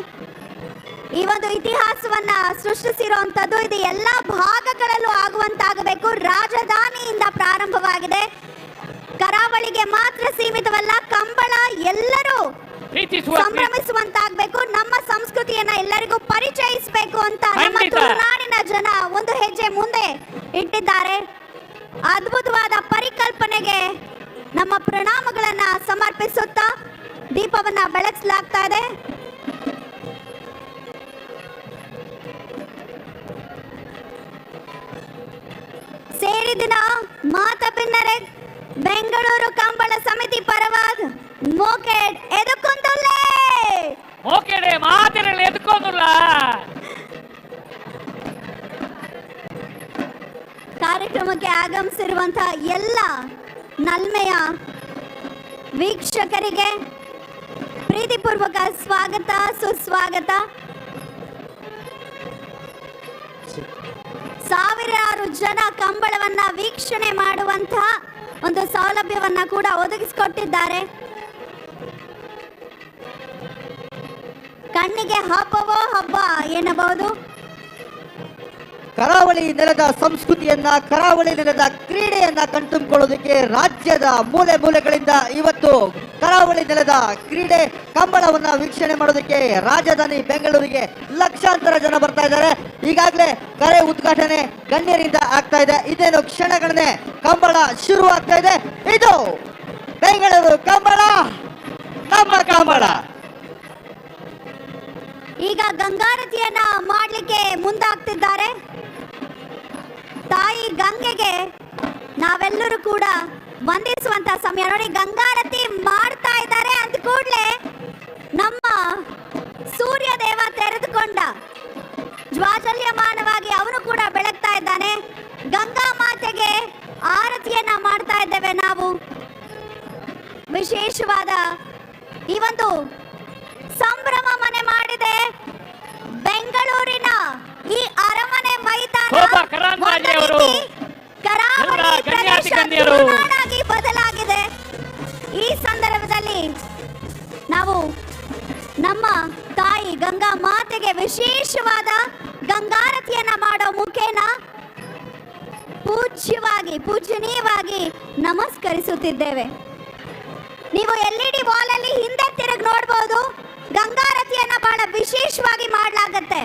ಈ ಒಂದು ಇತಿಹಾಸವನ್ನ ಸೃಷ್ಟಿಸಿರುವಂತದ್ದು ಇದು ಎಲ್ಲ ಭಾಗಗಳಲ್ಲೂ ಆಗುವಂತಾಗಬೇಕು. ರಾಜಧಾನಿಯಿಂದ ಪ್ರಾರಂಭವಾಗಿದೆ, ಕರಾವಳಿಗೆ ಮಾತ್ರ ಸೀಮಿತವಲ್ಲ. ಕಂಬಳ ಎಲ್ಲರೂ ಸಂಭ್ರಮಿಸುವಂತಾಗಬೇಕು. ನಮ್ಮ ಸಂಸ್ಕೃತಿಯನ್ನ ಎಲ್ಲರಿಗೂ ಪರಿಚಯಿಸಬೇಕು ಅಂತ ನಮ್ಮ ತುಳುನಾಡಿನ ಜನ ಒಂದು ಹೆಜ್ಜೆ ಮುಂದೆ ಇಟ್ಟಿದ್ದಾರೆ. ಅದ್ಭುತವಾದ ಪರಿಕಲ್ಪನೆಗೆ ನಮ್ಮ ಪ್ರಣಾಮಗಳನ್ನ ಸಮರ್ಪಿಸುತ್ತಾ ದೀಪವನ್ನ ಬೆಳಗಿಸಲಾಗ್ತಾ ಇದೆ. ಸೇರಿದಿನ ಮಾತಪಿನ್ನರೆ ಬೆಂಗಳೂರು ಕಂಬಳ ಸಮಿತಿ ಪರವಾದ ಮೋಕೆಡ್ ಎದುಕೊಂದುಲ್ಲೇ ಮೋಕೆಡೆ ಮಾತಿರಲಿ ಎದುಕೊಂದುಲ್ಲ ಕಾರ್ಯಕ್ರಮಕ್ಕೆ ಆಗಮಿಸಿರುವಂತಹ ಎಲ್ಲ ನಲ್ಮೆಯ ವೀಕ್ಷಕರಿಗೆ ಪ್ರೀತಿಪೂರ್ವಕ ಸ್ವಾಗತ ಸುಸ್ವಾಗತ. ಸಾವಿರಾರು ಜನ ಕಂಬಳವನ್ನ ವೀಕ್ಷಣೆ ಮಾಡುವಂತಹ ಒಂದು ಸೌಲಭ್ಯವನ್ನ ಕೂಡ ಒದಗಿಸಿಕೊಟ್ಟಿದ್ದಾರೆ. ಕಣ್ಣಿಗೆ ಹಬ್ಬವೋ ಹಬ್ಬ ಎನ್ನಬಹುದು. ಕರಾವಳಿ ನೆಲದ ಸಂಸ್ಕೃತಿಯನ್ನ, ಕರಾವಳಿ ನೆಲದ ಕ್ರೀಡೆಯನ್ನ ಕಣ್ತುಂಬಿಕೊಳ್ಳೋದಕ್ಕೆ ರಾಜ್ಯದ ಮೂಲೆ ಮೂಲೆಗಳಿಂದ ಇವತ್ತು ಕರಾವಳಿ ನೆಲದ ಕ್ರೀಡೆ ಕಂಬಳವನ್ನ ವೀಕ್ಷಣೆ ಮಾಡೋದಕ್ಕೆ ರಾಜಧಾನಿ ಬೆಂಗಳೂರಿಗೆ ಲಕ್ಷಾಂತರ ಜನ ಬರ್ತಾ ಇದ್ದಾರೆ. ಈಗಾಗಲೇ ಕರೆ ಉದ್ಘಾಟನೆ ಗಣ್ಯರಿಂದ ಆಗ್ತಾ ಇದೆ. ಇದೇನು ಕ್ಷಣಗಳನ್ನೇ ಕಂಬಳ ಶುರು ಆಗ್ತಾ ಇದೆ. ಇದು ಬೆಂಗಳೂರು ಕಂಬಳ, ನಮ್ಮ ಕಂಬಳ. ಈಗ ಗಂಗಾರತಿಯನ್ನ ಮಾಡಲಿಕ್ಕೆ ಮುಂದಾಗ್ತಿದ್ದಾರೆ. ತಾಯಿ ಗಂಗೆಗೆ ನಾವೆಲ್ಲರೂ ಕೂಡ ವಂದಿಸುವಂತ ಸಮಯ. ನೋಡಿ, ಗಂಗಾರತಿ ಮಾಡ್ತಾ ಇದ್ದಾರೆ ಅಂದ ಕೂಡಲೇ ನಮ್ಮ ಸೂರ್ಯ ದೇವ ತೆರೆದುಕೊಂಡ ಜ್ವಾಜಲ್ಯಮಾನವಾಗಿ ಅವನು ಕೂಡ ಬೆಳಗ್ತಾ ಇದ್ದಾನೆ. ಗಂಗಾ ಮಾತೆಗೆ ಆರತಿಯನ್ನ ಮಾಡ್ತಾ ಇದ್ದೇವೆ ನಾವು. ವಿಶೇಷವಾದ ಈ ಒಂದು ಸಂಭ್ರಮ ಮನೆ ಮಾಡಿದೆ ಬೆಂಗಳೂರಿನ ಈ ಅರಮನೆ ಮೈದಾನ. ಕರಾವಳಿ ಪ್ರದೇಶ ತುಳುನಾಡಾಗಿ ಬದಲಾಗಿದೆ. ಈ ಸಂದರ್ಭದಲ್ಲಿ ನಾವು ನಮ್ಮ ತಾಯಿ ಗಂಗಾ ಮಾತೆಗೆ ವಿಶೇಷವಾದ ಗಂಗಾರತಿಯನ್ನ ಮಾಡೋ ಮುಖೇನ ಪೂಜ್ಯನೀಯವಾಗಿ ನಮಸ್ಕರಿಸುತ್ತಿದ್ದೇವೆ. ನೀವು LED ವಾಲ್ ಅಲ್ಲಿ ಹಿಂದೆ ತಿರುಗಿ ನೋಡಬಹುದು. ಗಂಗಾರತಿಯನ್ನ ಬಹಳ ವಿಶೇಷವಾಗಿ ಮಾಡಲಾಗುತ್ತೆ.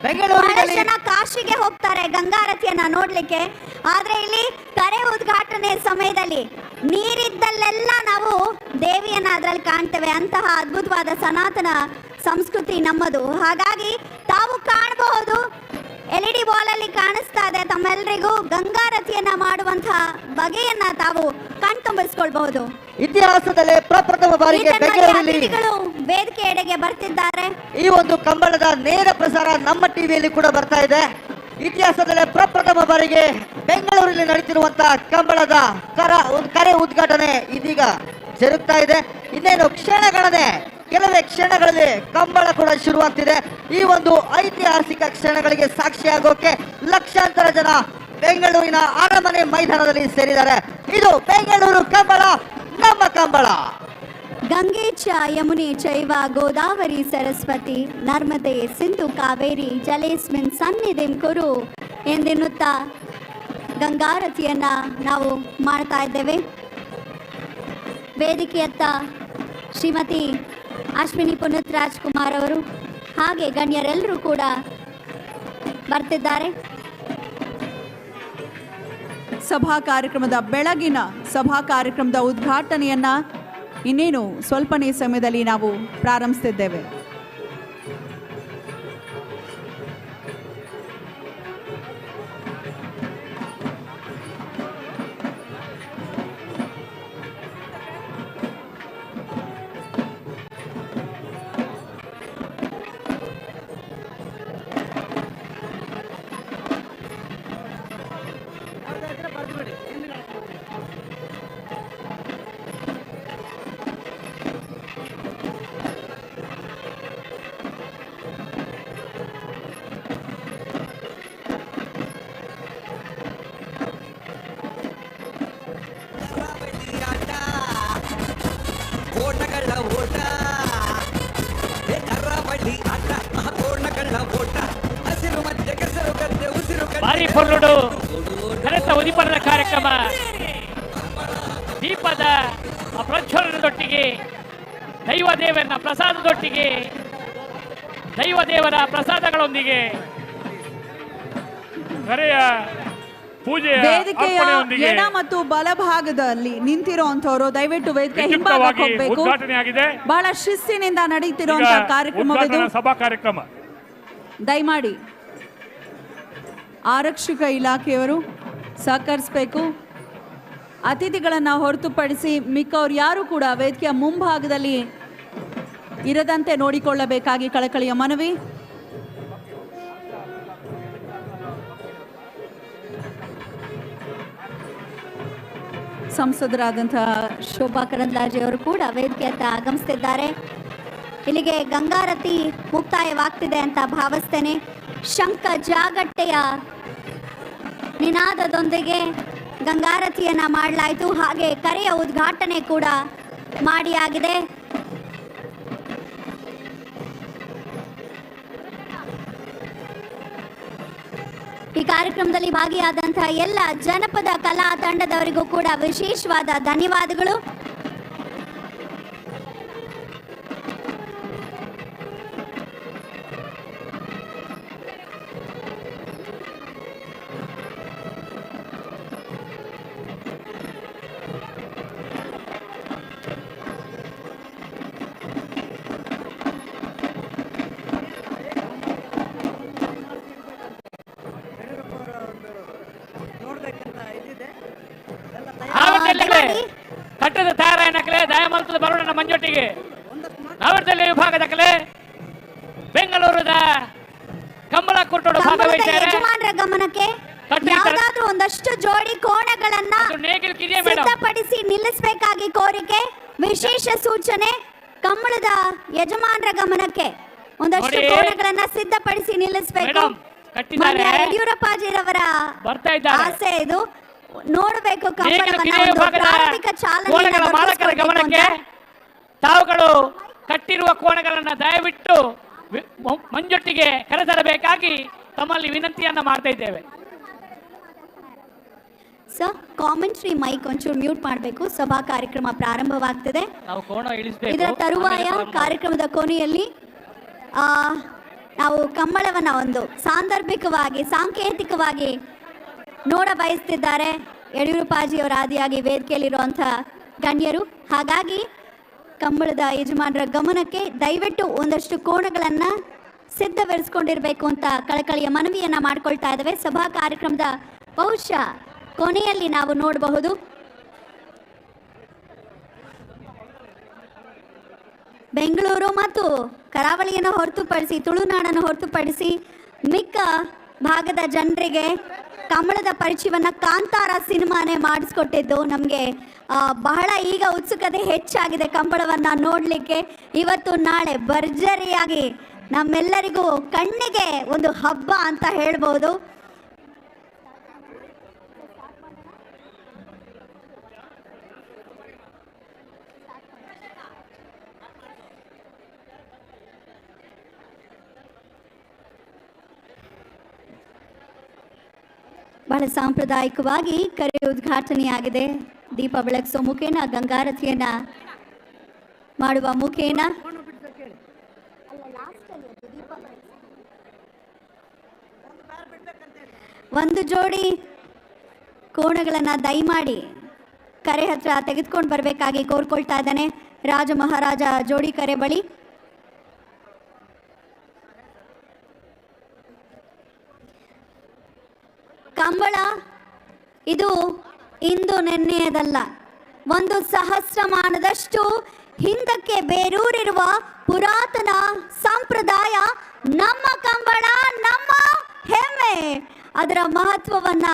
ಬಹಳ ಜನ ಕಾಶಿಗೆ ಹೋಗ್ತಾರೆ ಗಂಗಾರತಿಯನ್ನ ನೋಡ್ಲಿಕ್ಕೆ. ಆದ್ರೆ ಇಲ್ಲಿ ಕರೆ ಉದ್ಘಾಟನೆ ಸಮಯದಲ್ಲಿ ನೀರಿದ್ದಲ್ಲೆಲ್ಲ ನಾವು ದೇವಿಯನ್ನ ಅದರಲ್ಲಿ ಕಾಣ್ತೇವೆ. ಅಂತಹ ಅದ್ಭುತವಾದ ಸನಾತನ ಸಂಸ್ಕೃತಿ ನಮ್ಮದು. ಹಾಗಾಗಿ ತಾವು ಕಾಣಬಹುದು, LED ವಾಲ್ ಅಲ್ಲಿ ಕಾಣಿಸ್ತಾ ಇದೆ ತಮ್ಮೆಲ್ಲರಿಗೂ ಗಂಗಾರತಿಯನ್ನ ಮಾಡುವಂತಹ ಬಗೆಯನ್ನ ತಾವು ಕಣ್ತುಂಬಿಸ್ಕೊಳ್ಬಹುದು. ಇತಿಹಾಸದಲ್ಲೇ ಪ್ರಪ್ರಥಮ ಬಾರಿಗೆ ಬೆಂಗಳೂರಲ್ಲಿ ವೇದಿಕೆ ಎಡೆಗೆ ಬರ್ತಿದ್ದಾರೆ. ಈ ಒಂದು ಕಂಬಳದ ನೇರ ಪ್ರಸಾರ ನಮ್ಮ ಟಿವಿಯಲ್ಲಿ ಕೂಡ ಬರ್ತಾ ಇದೆ. ಇತಿಹಾಸದಲ್ಲೇ ಪ್ರಪ್ರಥಮ ಬಾರಿಗೆ ಬೆಂಗಳೂರಲ್ಲಿ ನಡೀತಿರುವಂತಹ ಕಂಬಳದ ಕರೆ ಉದ್ಘಾಟನೆ ಇದೀಗ ಜರುಗ್ತಾ ಇದೆ. ಇನ್ನೇನು ಕೆಲವೇ ಕ್ಷಣಗಳಲ್ಲಿ ಕಂಬಳ ಕೂಡ ಶುರುವಾಗ್ತಿದೆ. ಈ ಒಂದು ಐತಿಹಾಸಿಕ ಕ್ಷಣಗಳಿಗೆ ಸಾಕ್ಷಿಯಾಗೋಕೆ ಲಕ್ಷಾಂತರ ಜನ ಬೆಂಗಳೂರಿನ ಅರಮನೆ ಮೈದಾನದಲ್ಲಿ ಸೇರಿದ್ದಾರೆ. ಇದು ಬೆಂಗಳೂರು ಕಂಬಳ, ನಮ್ಮ ಕಂಬಳ. ಗಂಗೆ ಚ ಯಮುನೆ ಚೈವ ಗೋದಾವರಿ ಸರಸ್ವತಿ ನರ್ಮದೆ ಸಿಂಧು ಕಾವೇರಿ ಜಲೇಸ್ಮಿನ್ ಸನ್ನಿಧಿಂ ಕುರು ಎಂದೆನ್ನುತ್ತಾ ಗಂಗಾರತಿಯನ್ನ ನಾವು ಮಾಡ್ತಾ ಇದ್ದೇವೆ. ವೇದಿಕೆಯತ್ತ ಶ್ರೀಮತಿ ಅಶ್ವಿನಿ ಪುನೀತ್ ರಾಜ್ಕುಮಾರ್ ಅವರು ಹಾಗೆ ಗಣ್ಯರೆಲ್ಲರೂ ಕೂಡ ಬರ್ತಿದ್ದಾರೆ. ಬೆಳಗಿನ ಸಭಾ ಕಾರ್ಯಕ್ರಮದ ಉದ್ಘಾಟನೆಯನ್ನ ಇನ್ನೇನು ಸ್ವಲ್ಪನೇ ಸಮಯದಲ್ಲಿ ನಾವು ಪ್ರಾರಂಭಿಸ್ತಿದ್ದೇವೆ. ಭಾರಿ ಪೊರ್ಲುಡು ಕರೆತ ಉದಿಪರದ ಕಾರ್ಯಕ್ರಮ ದೀಪದ ಪ್ರಜ್ವಲನದೊಟ್ಟಿಗೆ ದೈವದೇವರ ಪ್ರಸಾದಗಳೊಂದಿಗೆ ಕರೆಯ ಪೂಜೆ ವೇದಿಕೆಯ ಎಡ ಮತ್ತು ಬಲಭಾಗದಲ್ಲಿ ನಿಂತಿರುವಂತವರು ದಯವಿಟ್ಟು ವೇದಿಕೆ ಹಿಂಭಾಗಕ್ಕೆ ಹೋಗಬೇಕು. ಬಹಳ ಶಿಸ್ತಿನಿಂದ ನಡೀತಿರುವಂತಹ ಕಾರ್ಯಕ್ರಮವಿದು. ಸಭಾ ಕಾರ್ಯಕ್ರಮ ದಯಮಾಡಿ ಆರಕ್ಷಕ ಇಲಾಖೆಯವರು ಸಹಕರಿಸಬೇಕು. ಅತಿಥಿಗಳನ್ನು ಹೊರತುಪಡಿಸಿ ಮಿಕ್ಕವ್ರು ಯಾರು ಕೂಡ ವೇದಿಕೆಯ ಮುಂಭಾಗದಲ್ಲಿ ಇರದಂತೆ ನೋಡಿಕೊಳ್ಳಬೇಕಾಗಿ ಕಳಕಳಿಯ ಮನವಿ. ಸಂಸದರಾದಂತಹ ಶೋಭಾ ಕರಂದ್ಲಾಜೆ ಅವರು ಕೂಡ ವೇದಿಕೆ ಹತ್ರ ಆಗಮಿಸ್ತಿದ್ದಾರೆ. ಇಲ್ಲಿಗೆ ಗಂಗಾರತಿ ಮುಕ್ತಾಯವಾಗ್ತಿದೆ ಅಂತ ಭಾವಿಸ್ತೇನೆ. ಶಂಖ ಜಾಗಟ್ಟೆಯ ನಿನಾದದೊಂದಿಗೆ ಗಂಗಾರತಿಯನ್ನ ಮಾಡಲಾಯಿತು. ಹಾಗೆ ಕರೆಯ ಉದ್ಘಾಟನೆ ಕೂಡ ಮಾಡಿಯಾಗಿದೆ. ಈ ಕಾರ್ಯಕ್ರಮದಲ್ಲಿ ಭಾಗಿಯಾದಂತಹ ಎಲ್ಲ ಜನಪದ ಕಲಾ ತಂಡದವರಿಗೂ ಕೂಡ ವಿಶೇಷವಾದ ಧನ್ಯವಾದಗಳು. ಕಟ್ಟದ ತಾರಾಯಣ ಕಲೆ ದಯಾಮಂತದ ಬರೋಣ ಮಂಜೊಟ್ಟಿಗೆ ನವರದಲ್ಲಿ ವಿಭಾಗದ ಕಲೆ ಬೆಂಗಳೂರದ ಕಂಬಳ ಕುರುಟೋಡು ಯಜಮಾನರ ಗಮನಕ್ಕೆ ಯಾವುದಾದ್ರೂ ಒಂದಷ್ಟು ಜೋಡಿ ಕೋಣಗಳನ್ನ ಸಿದ್ಧಪಡಿಸಿ ನಿಲ್ಲಿಸಬೇಕಾಗಿ ಕೋರಿಕೆ. ವಿಶೇಷ ಸೂಚನೆ ಕಂಬಳದ ಯಜಮಾನರ ಗಮನಕ್ಕೆ ಒಂದಷ್ಟು ಕೋಣಗಳನ್ನ ಸಿದ್ಧಪಡಿಸಿ ನಿಲ್ಲಿಸಬೇಕು. ಯಡಿಯೂರಪ್ಪಾಜಿರವರ ಆಸೆ ಇದು. ನೋಡಬೇಕು ಮಾಲಕರ ಗಮನಕ್ಕೆ ತಾವುಗಳು ಕಟ್ಟಿರುವ ಕೋಣೆಗಳನ್ನ ದಯವಿಟ್ಟು ಮಂಜೊಟ್ಟಿಗೆ ಕರೆತರಬೇಕಾಗಿ ತಮ್ಮಲ್ಲಿ ವಿನಂತಿಯನ್ನ ಮಾಡ್ತಾ ಇದ್ದೇವೆ. ಸರ್, ಕಾಮೆಂಟ್ರಿ ಮೈಕ್ ಒಂಚೂರು ಮ್ಯೂಟ್ ಮಾಡಬೇಕು. ಸಭಾ ಕಾರ್ಯಕ್ರಮ ಪ್ರಾರಂಭವಾಗ್ತದೆ. ಇದರ ತರುವಾಯ ಕಾರ್ಯಕ್ರಮದ ಕೊನೆಯಲ್ಲಿ ನಾವು ಕಂಬಳವನ್ನ ಒಂದು ಸಾಂದರ್ಭಿಕವಾಗಿ ಸಾಂಕೇತಿಕವಾಗಿ ನೋಡ ಬಯಸ್ತಿದ್ದಾರೆ ಯಡಿಯೂರಪ್ಪಾಜಿಯವರ ಆದಿಯಾಗಿ ವೇದಿಕೆಯಲ್ಲಿರುವಂತಹ ಗಣ್ಯರು. ಹಾಗಾಗಿ ಕಂಬಳದ ಯಜಮಾನರ ಗಮನಕ್ಕೆ ದಯವಿಟ್ಟು ಒಂದಷ್ಟು ಕೋಣಗಳನ್ನ ಸಿದ್ಧವಿರಿಸಿಕೊಂಡಿರಬೇಕು ಅಂತ ಕಳಕಳಿಯ ಮನವಿಯನ್ನ ಮಾಡ್ಕೊಳ್ತಾ ಇದ್ದೇವೆ. ಸಭಾ ಕಾರ್ಯಕ್ರಮದ ಬಹುಶಃ ಕೊನೆಯಲ್ಲಿ ನಾವು ನೋಡಬಹುದು. ಬೆಂಗಳೂರು ಮತ್ತು ಕರಾವಳಿಯನ್ನು ಹೊರತುಪಡಿಸಿ ತುಳುನಾಡನ್ನು ಹೊರತುಪಡಿಸಿ ಮಿಕ್ಕ ಭಾಗದ ಜನರಿಗೆ ಕಮಲದ ಪರಿಚಯವನ್ನ ಕಾಂತಾರ ಸಿನಿಮಾನೇ ಮಾಡಿಸ್ಕೊಟ್ಟಿದ್ದು. ನಮಗೆ ಬಹಳ ಈಗ ಉತ್ಸುಕತೆ ಹೆಚ್ಚಾಗಿದೆ ಕಂಬಳವನ್ನ ನೋಡಲಿಕ್ಕೆ. ಇವತ್ತು ನಾಳೆ ಭರ್ಜರಿಯಾಗಿ ನಮ್ಮೆಲ್ಲರಿಗೂ ಕಣ್ಣಿಗೆ ಒಂದು ಹಬ್ಬ ಅಂತ ಹೇಳ್ಬೋದು. ಬಹಳ ಸಾಂಪ್ರದಾಯಿಕವಾಗಿ ಕರೆ ಉದ್ಘಾಟನೆಯಾಗಿದೆ. ದೀಪ ಬೆಳಗಿಸೋ ಮುಖೇನ ಗಂಗಾರತಿಯನ್ನ ಮಾಡುವ ಮುಖೇನ ಒಂದು ಜೋಡಿ ಕೋಣಗಳನ್ನ ದಯಮಾಡಿ ಕರೆ ಹತ್ರ ತೆಗೆದುಕೊಂಡು ಬರಬೇಕಾಗಿ ಕೋರ್ಕೊಳ್ತಾ ಇದ್ದಾನೆ. ರಾಜ ಮಹಾರಾಜ ಜೋಡಿ ಕರೆ ಬಳಿ ಕಂಬಳ ಇದು ಇಂದು ನೆನ್ನೆಯದಲ್ಲ, ಒಂದು ಸಹಸ್ರಮಾನದಷ್ಟು ಹಿಂದಕ್ಕೆ ಬೇರೂರಿರುವ ಪುರಾತನ ಸಂಪ್ರದಾಯ. ನಮ್ಮ ಕಂಬಳ ನಮ್ಮ ಹೆಮ್ಮೆ. ಅದರ ಮಹತ್ವವನ್ನ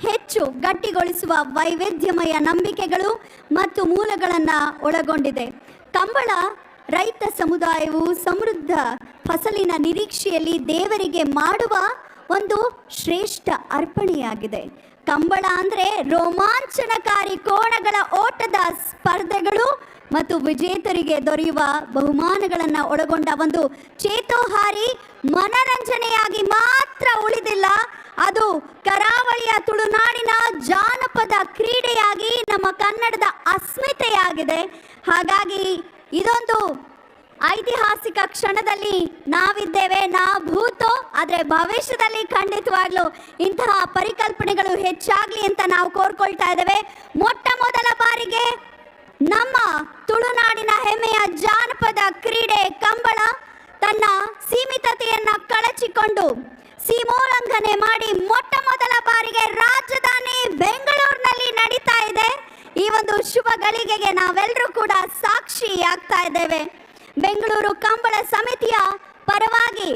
ಹೆಚ್ಚು ಗಟ್ಟಿಗೊಳಿಸುವ ವೈವಿಧ್ಯಮಯ ನಂಬಿಕೆಗಳು ಮತ್ತು ಮೂಲಗಳನ್ನ ಒಳಗೊಂಡಿದೆ. ಕಂಬಳ ರೈತ ಸಮುದಾಯವು ಸಮೃದ್ಧ ಫಸಲಿನ ನಿರೀಕ್ಷೆಯಲ್ಲಿ ದೇವರಿಗೆ ಮಾಡುವ ಒಂದು ಶ್ರೇಷ್ಠ ಅರ್ಪಣೆಯಾಗಿದೆ. ಕಂಬಳ ಅಂದ್ರೆ ರೋಮಾಂಚನಕಾರಿ ಕೋಣಗಳ ಓಟದ ಸ್ಪರ್ಧೆಗಳು ಮತ್ತು ವಿಜೇತರಿಗೆ ದೊರೆಯುವ ಬಹುಮಾನಗಳನ್ನ ಒಳಗೊಂಡ ಒಂದು ಚೇತೋಹಾರಿ ಮನರಂಜನೆಯಾಗಿ ಮಾತ್ರ ಉಳಿದಿಲ್ಲ, ಅದು ಕರಾವಳಿಯ ತುಳುನಾಡಿನ ಜಾನಪದ ಕ್ರೀಡೆಯಾಗಿ ನಮ್ಮ ಕನ್ನಡದ ಅಸ್ಮಿತೆಯಾಗಿದೆ. ಹಾಗಾಗಿ ಇದೊಂದು ಐತಿಹಾಸಿಕ ಕ್ಷಣದಲ್ಲಿ ನಾವಿದ್ದೇವೆ, ಭೂತೋ. ಆದರೆ ಭವಿಷ್ಯದಲ್ಲಿ ಖಂಡಿತವಾಗ್ಲೂ ಇಂತಹ ಪರಿಕಲ್ಪನೆಗಳು ಹೆಚ್ಚಾಗ್ಲಿ ಅಂತ ನಾವು ಕೋರ್ಕೊಳ್ತಾ ಇದ್ದೇವೆ. ಮೊಟ್ಟ ಮೊದಲ ಬಾರಿಗೆ ನಮ್ಮ ತುಳುನಾಡಿನ ಹೆಮ್ಮೆಯ ಜಾನಪದ ಕ್ರೀಡೆ ಕಂಬಳ ತನ್ನ ಸೀಮಿತತೆಯನ್ನ ಕಳಚಿಕೊಂಡು ಸೀಮೋಲ್ಲಂಘನೆ ಮಾಡಿ ಮೊಟ್ಟ ಮೊದಲ ಬಾರಿಗೆ ರಾಜಧಾನಿ ಬೆಂಗಳೂರಿನಲ್ಲಿ ನಡೀತಾ ಇದೆ. ಈ ಒಂದು ಶುಭ ಗಳಿಗೆಗೆ ನಾವೆಲ್ಲರೂ ಕೂಡ ಸಾಕ್ಷಿಯಾಗ್ತಾ ಇದ್ದೇವೆ. ಬೆಂಗಳೂರು ಕಂಬಳ ಸಮಿತಿಯ ಪರವಾಗಿ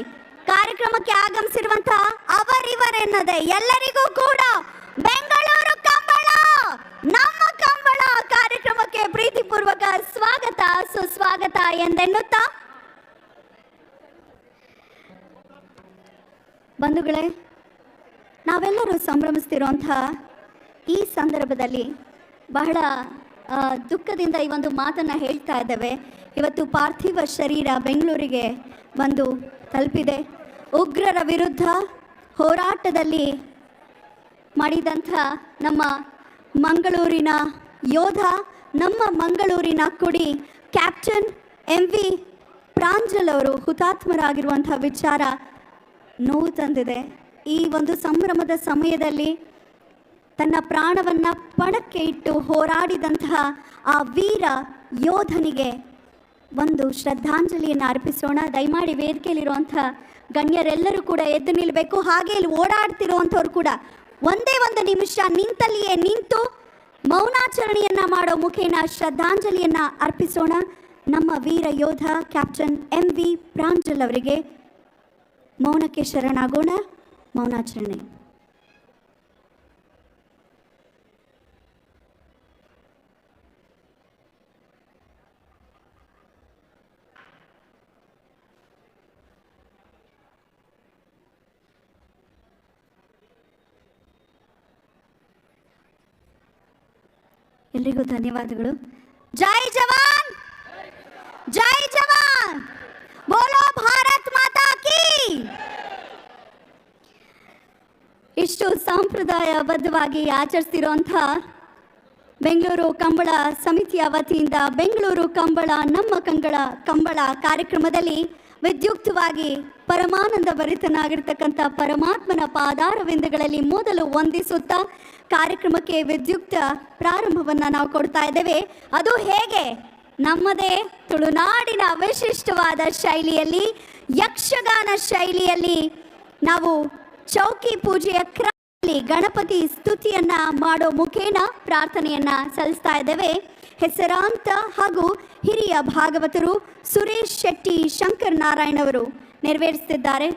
ಕಾರ್ಯಕ್ರಮಕ್ಕೆ ಆಗಮಿಸಿರುವಂತಹ ಅವರಿವರೆನ್ನದೆ ಎಲ್ಲರಿಗೂ ಕೂಡ ಬೆಂಗಳೂರು ಕಂಬಳ ನಮ್ಮ ಕಂಬಳ ಕಾರ್ಯಕ್ರಮಕ್ಕೆ ಪ್ರೀತಿಪೂರ್ವಕ ಸ್ವಾಗತ ಸುಸ್ವಾಗತ ಎಂದೆನ್ನುತ್ತಾ ಬಂಧುಗಳೇ, ನಾವೆಲ್ಲರೂ ಸಂಭ್ರಮಿಸ್ತಿರುವಂಥ ಈ ಸಂದರ್ಭದಲ್ಲಿ ಬಹಳ ದುಃಖದಿಂದ ಈ ಒಂದು ಮಾತನ್ನು ಹೇಳ್ತಾ ಇದ್ದೇವೆ. ಇವತ್ತು ಪಾರ್ಥಿವ ಶರೀರ ಬೆಂಗಳೂರಿಗೆ ಬಂದು ತಲುಪಿದೆ. ಉಗ್ರರ ವಿರುದ್ಧ ಹೋರಾಟದಲ್ಲಿ ಮಾಡಿದಂಥ ನಮ್ಮ ಮಂಗಳೂರಿನ ಯೋಧ, ನಮ್ಮ ಮಂಗಳೂರಿನ ಕುಡಿ ಕ್ಯಾಪ್ಟನ್ MV ಪ್ರಾಂಜಲ್ ಅವರು ಹುತಾತ್ಮರಾಗಿರುವಂಥ ವಿಚಾರ ನೋವು ತಂದಿದೆ. ಈ ಒಂದು ಸಂಭ್ರಮದ ಸಮಯದಲ್ಲಿ ತನ್ನ ಪ್ರಾಣವನ್ನು ಪಣಕ್ಕೆ ಇಟ್ಟು ಹೋರಾಡಿದಂತಹ ಆ ವೀರ ಯೋಧನಿಗೆ ಒಂದು ಶ್ರದ್ಧಾಂಜಲಿಯನ್ನು ಅರ್ಪಿಸೋಣ. ದಯಮಾಡಿ ವೇದಿಕೆಯಲ್ಲಿರುವಂಥ ಗಣ್ಯರೆಲ್ಲರೂ ಕೂಡ ಎದ್ದು ನಿಲ್ಲಬೇಕು. ಹಾಗೆ ಇಲ್ಲಿ ಓಡಾಡ್ತಿರುವಂಥವ್ರು ಕೂಡ ಒಂದೇ ಒಂದು ನಿಮಿಷ ನಿಂತಲ್ಲಿಯೇ ನಿಂತು ಮೌನಾಚರಣೆಯನ್ನು ಮಾಡೋ ಮುಖೇನ ಶ್ರದ್ಧಾಂಜಲಿಯನ್ನು ಅರ್ಪಿಸೋಣ. ನಮ್ಮ ವೀರ ಯೋಧ ಕ್ಯಾಪ್ಟನ್ MV ಪ್ರಾಂಜಲ್ ಅವರಿಗೆ ಮೌನಕ್ಕೆ ಶರಣಾಗೋಣ. ಮೌನಾಚರಣೆ. ಎಲ್ರಿಗೂ ಧನ್ಯವಾದಗಳು. ಜೈ ಜವಾನ್, ಜೈ ಜವಾನ್, ಬೋಲೋ ಭಾರತ್ ಮಾತಾ ಕೀ. ಇಷ್ಟು ಸಂಪ್ರದಾಯಬದ್ಧವಾಗಿ ಆಚರಿಸ್ತಿರುವಂಥ ಬೆಂಗಳೂರು ಕಂಬಳ ಸಮಿತಿಯ ವತಿಯಿಂದ ಬೆಂಗಳೂರು ಕಂಬಳ ನಮ್ಮ ಕಂಬಳ ಕಾರ್ಯಕ್ರಮದಲ್ಲಿ ವಿದ್ಯುಕ್ತವಾಗಿ ಪರಮಾನಂದ ಭರಿತನಾಗಿರ್ತಕ್ಕಂಥ ಪರಮಾತ್ಮನ ಪಾದಾರವಿಂದಗಳಲ್ಲಿ ಮೊದಲು ವಂದಿಸುತ್ತಾ ಕಾರ್ಯಕ್ರಮಕ್ಕೆ ವಿದ್ಯುಕ್ತ ಪ್ರಾರಂಭವನ್ನು ನಾವು ಕೊಡ್ತಾ ಇದ್ದೇವೆ. ಅದು ಹೇಗೆ? ನಮ್ಮದೇ ತುಳುನಾಡಿನ ವಿಶಿಷ್ಟವಾದ ಶೈಲಿಯಲ್ಲಿ, ಯಕ್ಷಗಾನ ಶೈಲಿಯಲ್ಲಿ ನಾವು ಚೌಕಿ ಪೂಜೆಯ ಕ್ರಮದಲ್ಲಿ ಗಣಪತಿ ಸ್ತುತಿಯನ್ನ ಮಾಡೋ ಮುಖೇನ ಪ್ರಾರ್ಥನೆಯನ್ನ ಸಲ್ಲಿಸ್ತಾ ಇದ್ದೇವೆ. ಹೆಸರಾಂತ ಹಾಗೂ ಹಿರಿಯ ಭಾಗವತರು ಸುರೇಶ್ ಶೆಟ್ಟಿ ಶಂಕರ್ ನಾರಾಯಣ್ ಅವರು ನೆರವೇರಿಸುತ್ತಿದ್ದಾರೆ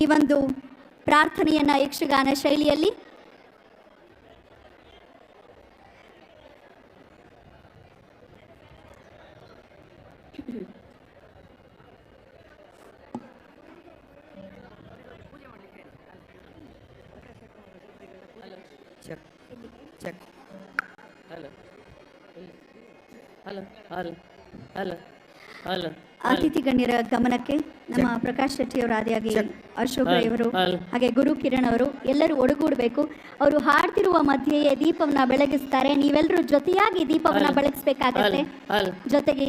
ಈ ಒಂದು ಪ್ರಾರ್ಥನೆಯನ್ನ ಯಕ್ಷಗಾನ ಶೈಲಿಯಲ್ಲಿ. ಅತಿಥಿ ಗಣ್ಯರ ಗಮನಕ್ಕೆ ನಮ್ಮ ಪ್ರಕಾಶ್ ಶೆಟ್ಟಿ ಅವರು ಆದಿಯಾಗಿ ಅಶೋಕ್ ರೈ ಅವರು ಹಾಗೆ ಗುರು ಕಿರಣ್ ಅವರು ಎಲ್ಲರೂ ಒಡಗೂಡಬೇಕು. ಅವರು ಹಾಡ್ತಿರುವ ಮಧ್ಯೆಯೇ ದೀಪವನ್ನ ಬೆಳಗಿಸ್ತಾರೆ. ನೀವೆಲ್ಲರೂ ಜೊತೆಯಾಗಿ ದೀಪವನ್ನ ಬೆಳಗಿಸ್ಬೇಕಾಗತ್ತೆ. ಜೊತೆಗೆ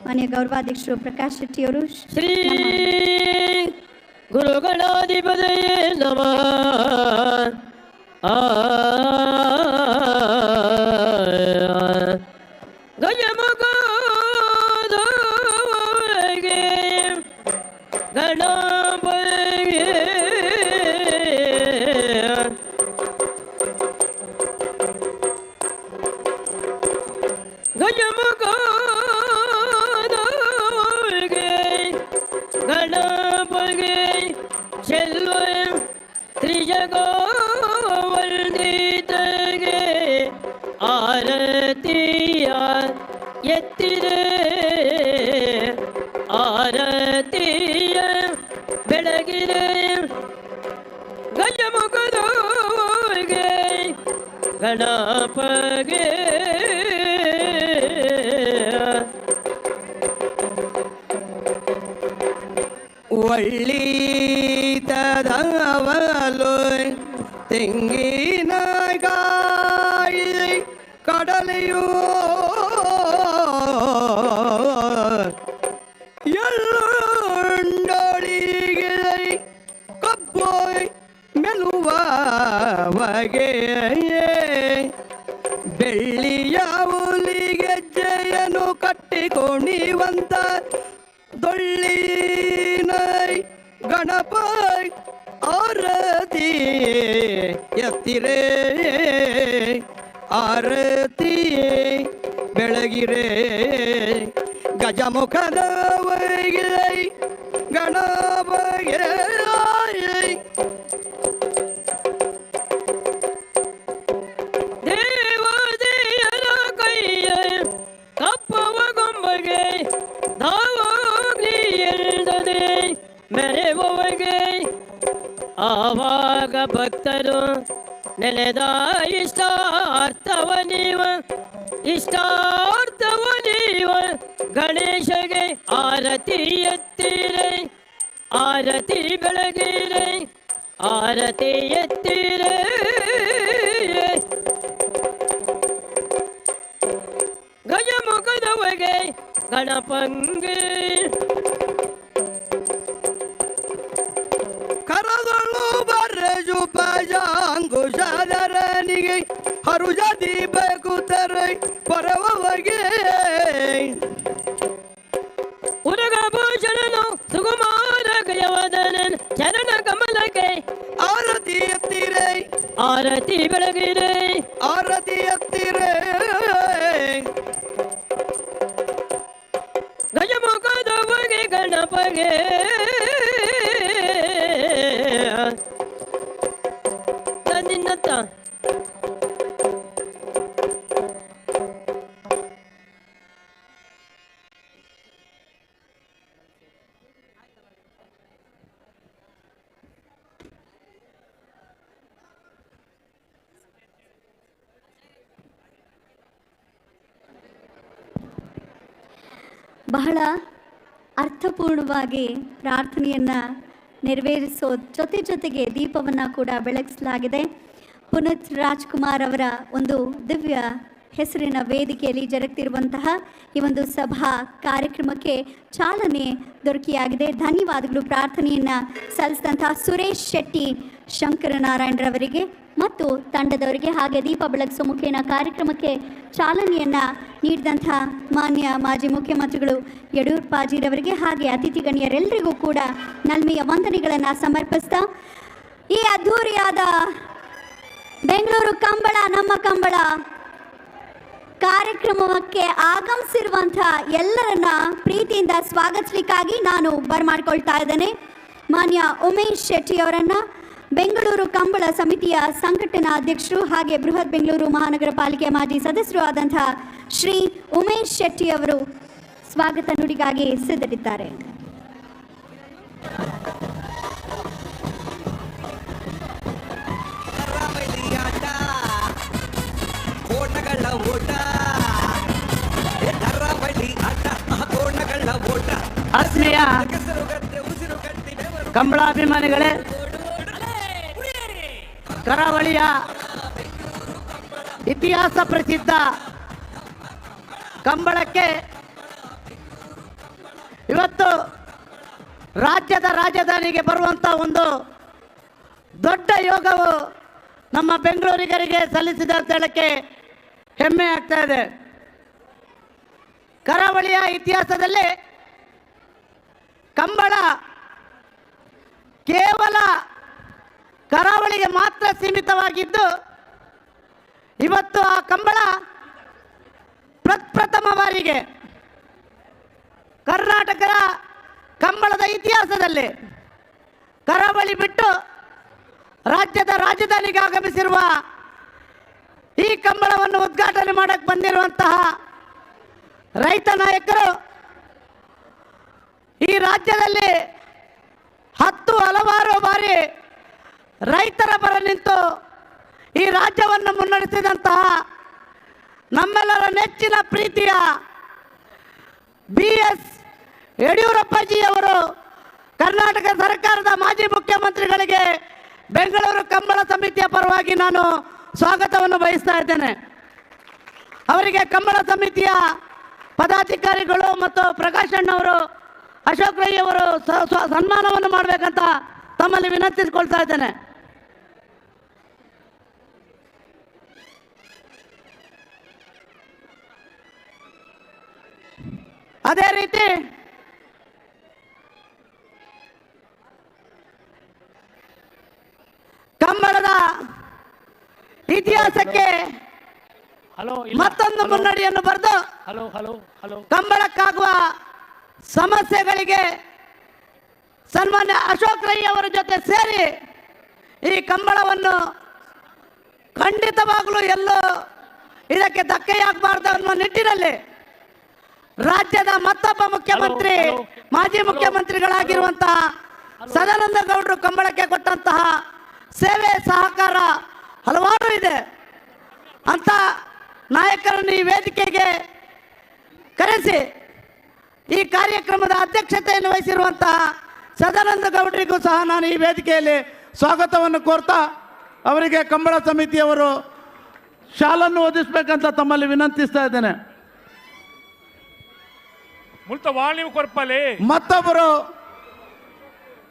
ಮಾನ್ಯ ಗೌರವಾಧ್ಯಕ್ಷರು ಪ್ರಕಾಶ್ ಶೆಟ್ಟಿ ಅವರು ಶ್ರೀ ಗುರುಗಣಾಧಿಪತಿಯೇ ನಮಃ. ಗಜಮುಖದೊಳಗೆ ಗಣಪತಿಗೆ ಗಜಮುಖದೊಳಗೆ ಗಣಪತಿಗೆ ಚೆಲ್ಲುವ ತ್ರಿಜಗೋವಂದಿತಗೆ ಆರತಿಯ ಎತ್ತಿದೆ, ಆರತಿಯ ಬೆಳಗಿದೆ. ಗಜಮುಖದೊಳಗೆ ಗಣಪಗೆ ಒಳ್ಳಿತದವಲು ತೆಂಗಿನ ಗಾಳಿ ಕಡಲೆಯೋ ಎಲ್ಲೊಂಡೊಳಿಗೆ ಕಬ್ಬೊಯ್ ಮೆಲುವ ಬಗೆ ಬೆಳ್ಳಿಯ ಹುಲಿಗೆ ಜಯನು ಕಟ್ಟಿಕೊಂಡಿವಂತ ದೊಳ್ಳಿನೈ ಗಣಪ ಆರತಿ ಎತ್ತಿರೇ, ಆರತಿ ಬೆಳಗಿರೆ. ಗಜಮುಖದ ವೈಗಿರೈ ಗಣಪಗೆ ದೇವ ಭಕ್ತರು ನೆನೆದ ಇಷ್ಟಾರ್ಥವ ನೀವ ಗಣೇಶಗೆ ಆರತಿ ಎತ್ತಿರೆ ಆರತಿ ಬೆಳಗಿರೆ ಆರತಿ ಎತ್ತಿರೆ ಗಜಮುಖದವಗೆ ಗಣಪಂಗೆ ಕರಗಳು ಬರಜು ಪಜಾಂಗುಶರನಿಗೆ ಹರುಜ ದೀಪಕುತರೆ ಪರವಗೆ ಉರಗಭೂಷಣನು ಸುಕುಮಾರ ಗಯವದನನ್ ಚರಣ ಕಮಲಕ್ಕೆ ಆರತಿ ಎತ್ತಿರೆ ಆರತಿ ಬೆಳಗಿರೆ ಆರತಿ ಎತ್ತಿರೆ ಗಜಮುಖದವಗೆ ಗಣಪಗೆ ನಿನ್ನತ್ತ ಬಹಳ ಅರ್ಥಪೂರ್ಣವಾಗಿ ಪ್ರಾರ್ಥನೆಯನ್ನು ನೆರವೇರಿಸೋ ಜೊತೆಗೆ ದೀಪವನ್ನು ಕೂಡ ಬೆಳಗಿಸಲಾಗಿದೆ. ಪುನೀತ್ ರಾಜ್ಕುಮಾರ್ ಅವರ ಒಂದು ದಿವ್ಯ ಹೆಸರಿನ ವೇದಿಕೆಯಲ್ಲಿ ಜರುಗ್ತಿರುವಂತಹ ಈ ಒಂದು ಸಭಾ ಕಾರ್ಯಕ್ರಮಕ್ಕೆ ಚಾಲನೆ ದೊರಕಿಯಾಗಿದೆ. ಧನ್ಯವಾದಗಳು ಪ್ರಾರ್ಥನೆಯನ್ನು ಸಲ್ಲಿಸಿದಂತಹ ಸುರೇಶ್ ಶೆಟ್ಟಿ ಶಂಕರನಾರಾಯಣರವರಿಗೆ ಮತ್ತು ತಂಡದವರಿಗೆ, ಹಾಗೆ ದೀಪ ಬೆಳಗಿಸೋ ಮುಖೇನ ಕಾರ್ಯಕ್ರಮಕ್ಕೆ ಚಾಲನೆಯನ್ನು ನೀಡಿದಂಥ ಮಾನ್ಯ ಮಾಜಿ ಮುಖ್ಯಮಂತ್ರಿಗಳು ಯಡಿಯೂರಪ್ಪಾಜಿರವರಿಗೆ ಹಾಗೆ ಅತಿಥಿ ಗಣ್ಯರೆಲ್ಲರಿಗೂ ಕೂಡ ನಲ್ಮೆಯ ವಂದನೆಗಳನ್ನು ಸಮರ್ಪಿಸ್ತಾ ಈ ಅದ್ಧೂರಿಯಾದ ಬೆಂಗಳೂರು ಕಂಬಳ ನಮ್ಮ ಕಂಬಳ ಕಾರ್ಯಕ್ರಮಕ್ಕೆ ಆಗಮಿಸಿರುವಂಥ ಎಲ್ಲರನ್ನ ಪ್ರೀತಿಯಿಂದ ಸ್ವಾಗತಿಸಲಿಕ್ಕಾಗಿ ನಾನು ಬರಮಾಡ್ಕೊಳ್ತಾ ಇದ್ದೇನೆ. ಮಾನ್ಯ ಉಮೇಶ್ ಶೆಟ್ಟಿ ಅವರನ್ನು, ಬೆಂಗಳೂರು ಕಂಬಳ ಸಮಿತಿಯ ಸಂಘಟನಾ ಅಧ್ಯಕ್ಷರು ಹಾಗೆ ಬೃಹತ್ ಬೆಂಗಳೂರು ಮಹಾನಗರ ಪಾಲಿಕೆ ಮಾಜಿ ಸದಸ್ಯರು ಆದಂತಹ ಶ್ರೀ ಉಮೇಶ್ ಶೆಟ್ಟಿ ಅವರು ಸ್ವಾಗತ ನುಡಿಗಾಗಿ ಸಿದ್ಧರಿದ್ದಾರೆ. ಆತ್ಮೀಯ ಕಂಬಳಾಭಿಮಾನಿಗಳೇ, ಕರಾವಳಿಯ ಇತಿಹಾಸ ಪ್ರಸಿದ್ಧ ಕಂಬಳಕ್ಕೆ ಇವತ್ತು ರಾಜ್ಯದ ರಾಜಧಾನಿಗೆ ಬರುವಂಥ ಒಂದು ದೊಡ್ಡ ಯೋಗವು ನಮ್ಮ ಬೆಂಗಳೂರಿಗರಿಗೆ ಸಲ್ಲಿಸಿದೆ ಅಂತ ಹೇಳಕ್ಕೆ ಹೆಮ್ಮೆ ಆಗ್ತಾ ಇದೆ. ಕರಾವಳಿಯ ಇತಿಹಾಸದಲ್ಲಿ ಕಂಬಳ ಕೇವಲ ಕರಾವಳಿಗೆ ಮಾತ್ರ ಸೀಮಿತವಾಗಿದ್ದು, ಇವತ್ತು ಆ ಕಂಬಳ ಪ್ರಪ್ರಥಮ ಬಾರಿಗೆ ಕರ್ನಾಟಕದ ಕಂಬಳದ ಇತಿಹಾಸದಲ್ಲಿ ಕರಾವಳಿ ಬಿಟ್ಟು ರಾಜ್ಯದ ರಾಜಧಾನಿಗೆ ಆಗಮಿಸಿರುವ ಈ ಕಂಬಳವನ್ನು ಉದ್ಘಾಟನೆ ಮಾಡಕ್ಕೆ ಬಂದಿರುವಂತಹ ರೈತ ನಾಯಕರು ಈ ರಾಜ್ಯದಲ್ಲಿ ಹಲವಾರು ಬಾರಿ ರೈತರ ಪರ ನಿಂತು ಈ ರಾಜ್ಯವನ್ನು ಮುನ್ನಡೆಸಿದಂತಹ ನಮ್ಮೆಲ್ಲರ ನೆಚ್ಚಿನ ಪ್ರೀತಿಯ BS ಯಡಿಯೂರಪ್ಪಾಜಿಯವರು ಕರ್ನಾಟಕ ಸರ್ಕಾರದ ಮಾಜಿ ಮುಖ್ಯಮಂತ್ರಿಗಳಿಗೆ ಬೆಂಗಳೂರು ಕಂಬಳ ಸಮಿತಿಯ ಪರವಾಗಿ ನಾನು ಸ್ವಾಗತವನ್ನು ಬಯಸ್ತಾ ಇದ್ದೇನೆ. ಅವರಿಗೆ ಕಂಬಳ ಸಮಿತಿಯ ಪದಾಧಿಕಾರಿಗಳು ಮತ್ತು ಪ್ರಕಾಶ್ ಅಣ್ಣವರು, ಅಶೋಕ್ ರೈ ಅವರು ಸನ್ಮಾನವನ್ನು ಮಾಡಬೇಕಂತ ತಮ್ಮಲ್ಲಿ ವಿನಂತಿಸಿಕೊಳ್ತಾ ಇದ್ದೇನೆ. ಅದೇ ರೀತಿ ಕಂಬಳದ ಇತಿಹಾಸಕ್ಕೆ ಮತ್ತೊಂದು ಮುನ್ನಡಿಯನ್ನು ಬರೆದು ಕಂಬಳಕ್ಕಾಗುವ ಸಮಸ್ಯೆಗಳಿಗೆ ಸನ್ಮಾನ್ಯ ಅಶೋಕ್ ರೈ ಅವರ ಜೊತೆ ಸೇರಿ ಈ ಕಂಬಳವನ್ನು ಖಂಡಿತವಾಗಲೂ ಎಲ್ಲೂ ಇದಕ್ಕೆ ಧಕ್ಕೆಯಾಗಬಾರ್ದು ಅನ್ನುವ ನಿಟ್ಟಿನಲ್ಲಿ ರಾಜ್ಯದ ಮತ್ತೊಬ್ಬ ಮುಖ್ಯಮಂತ್ರಿ ಮಾಜಿ ಮುಖ್ಯಮಂತ್ರಿಗಳಾಗಿರುವಂತಹ ಸದಾನಂದ ಗೌಡರು ಕಂಬಳಕ್ಕೆ ಕೊಟ್ಟಂತಹ ಸೇವೆ ಸಹಕಾರ ಹಲವಾರು ಇದೆ ಅಂತ ನಾಯಕರನ್ನು ಈ ವೇದಿಕೆಗೆ ಕರೆಸಿ ಈ ಕಾರ್ಯಕ್ರಮದ ಅಧ್ಯಕ್ಷತೆಯನ್ನು ವಹಿಸಿರುವಂತಹ ಸದಾನಂದ ಗೌಡರಿಗೂ ಸಹ ನಾನು ಈ ವೇದಿಕೆಯಲ್ಲಿ ಸ್ವಾಗತವನ್ನು ಕೋರ್ತಾ ಅವರಿಗೆ ಕಂಬಳ ಸಮಿತಿಯವರು ಶಾಲನ್ನು ಓದಿಸಬೇಕಂತ ತಮ್ಮಲ್ಲಿ ವಿನಂತಿಸ್ತಾ ಇದ್ದೇನೆ. ಮತ್ತೊಬ್ಬರು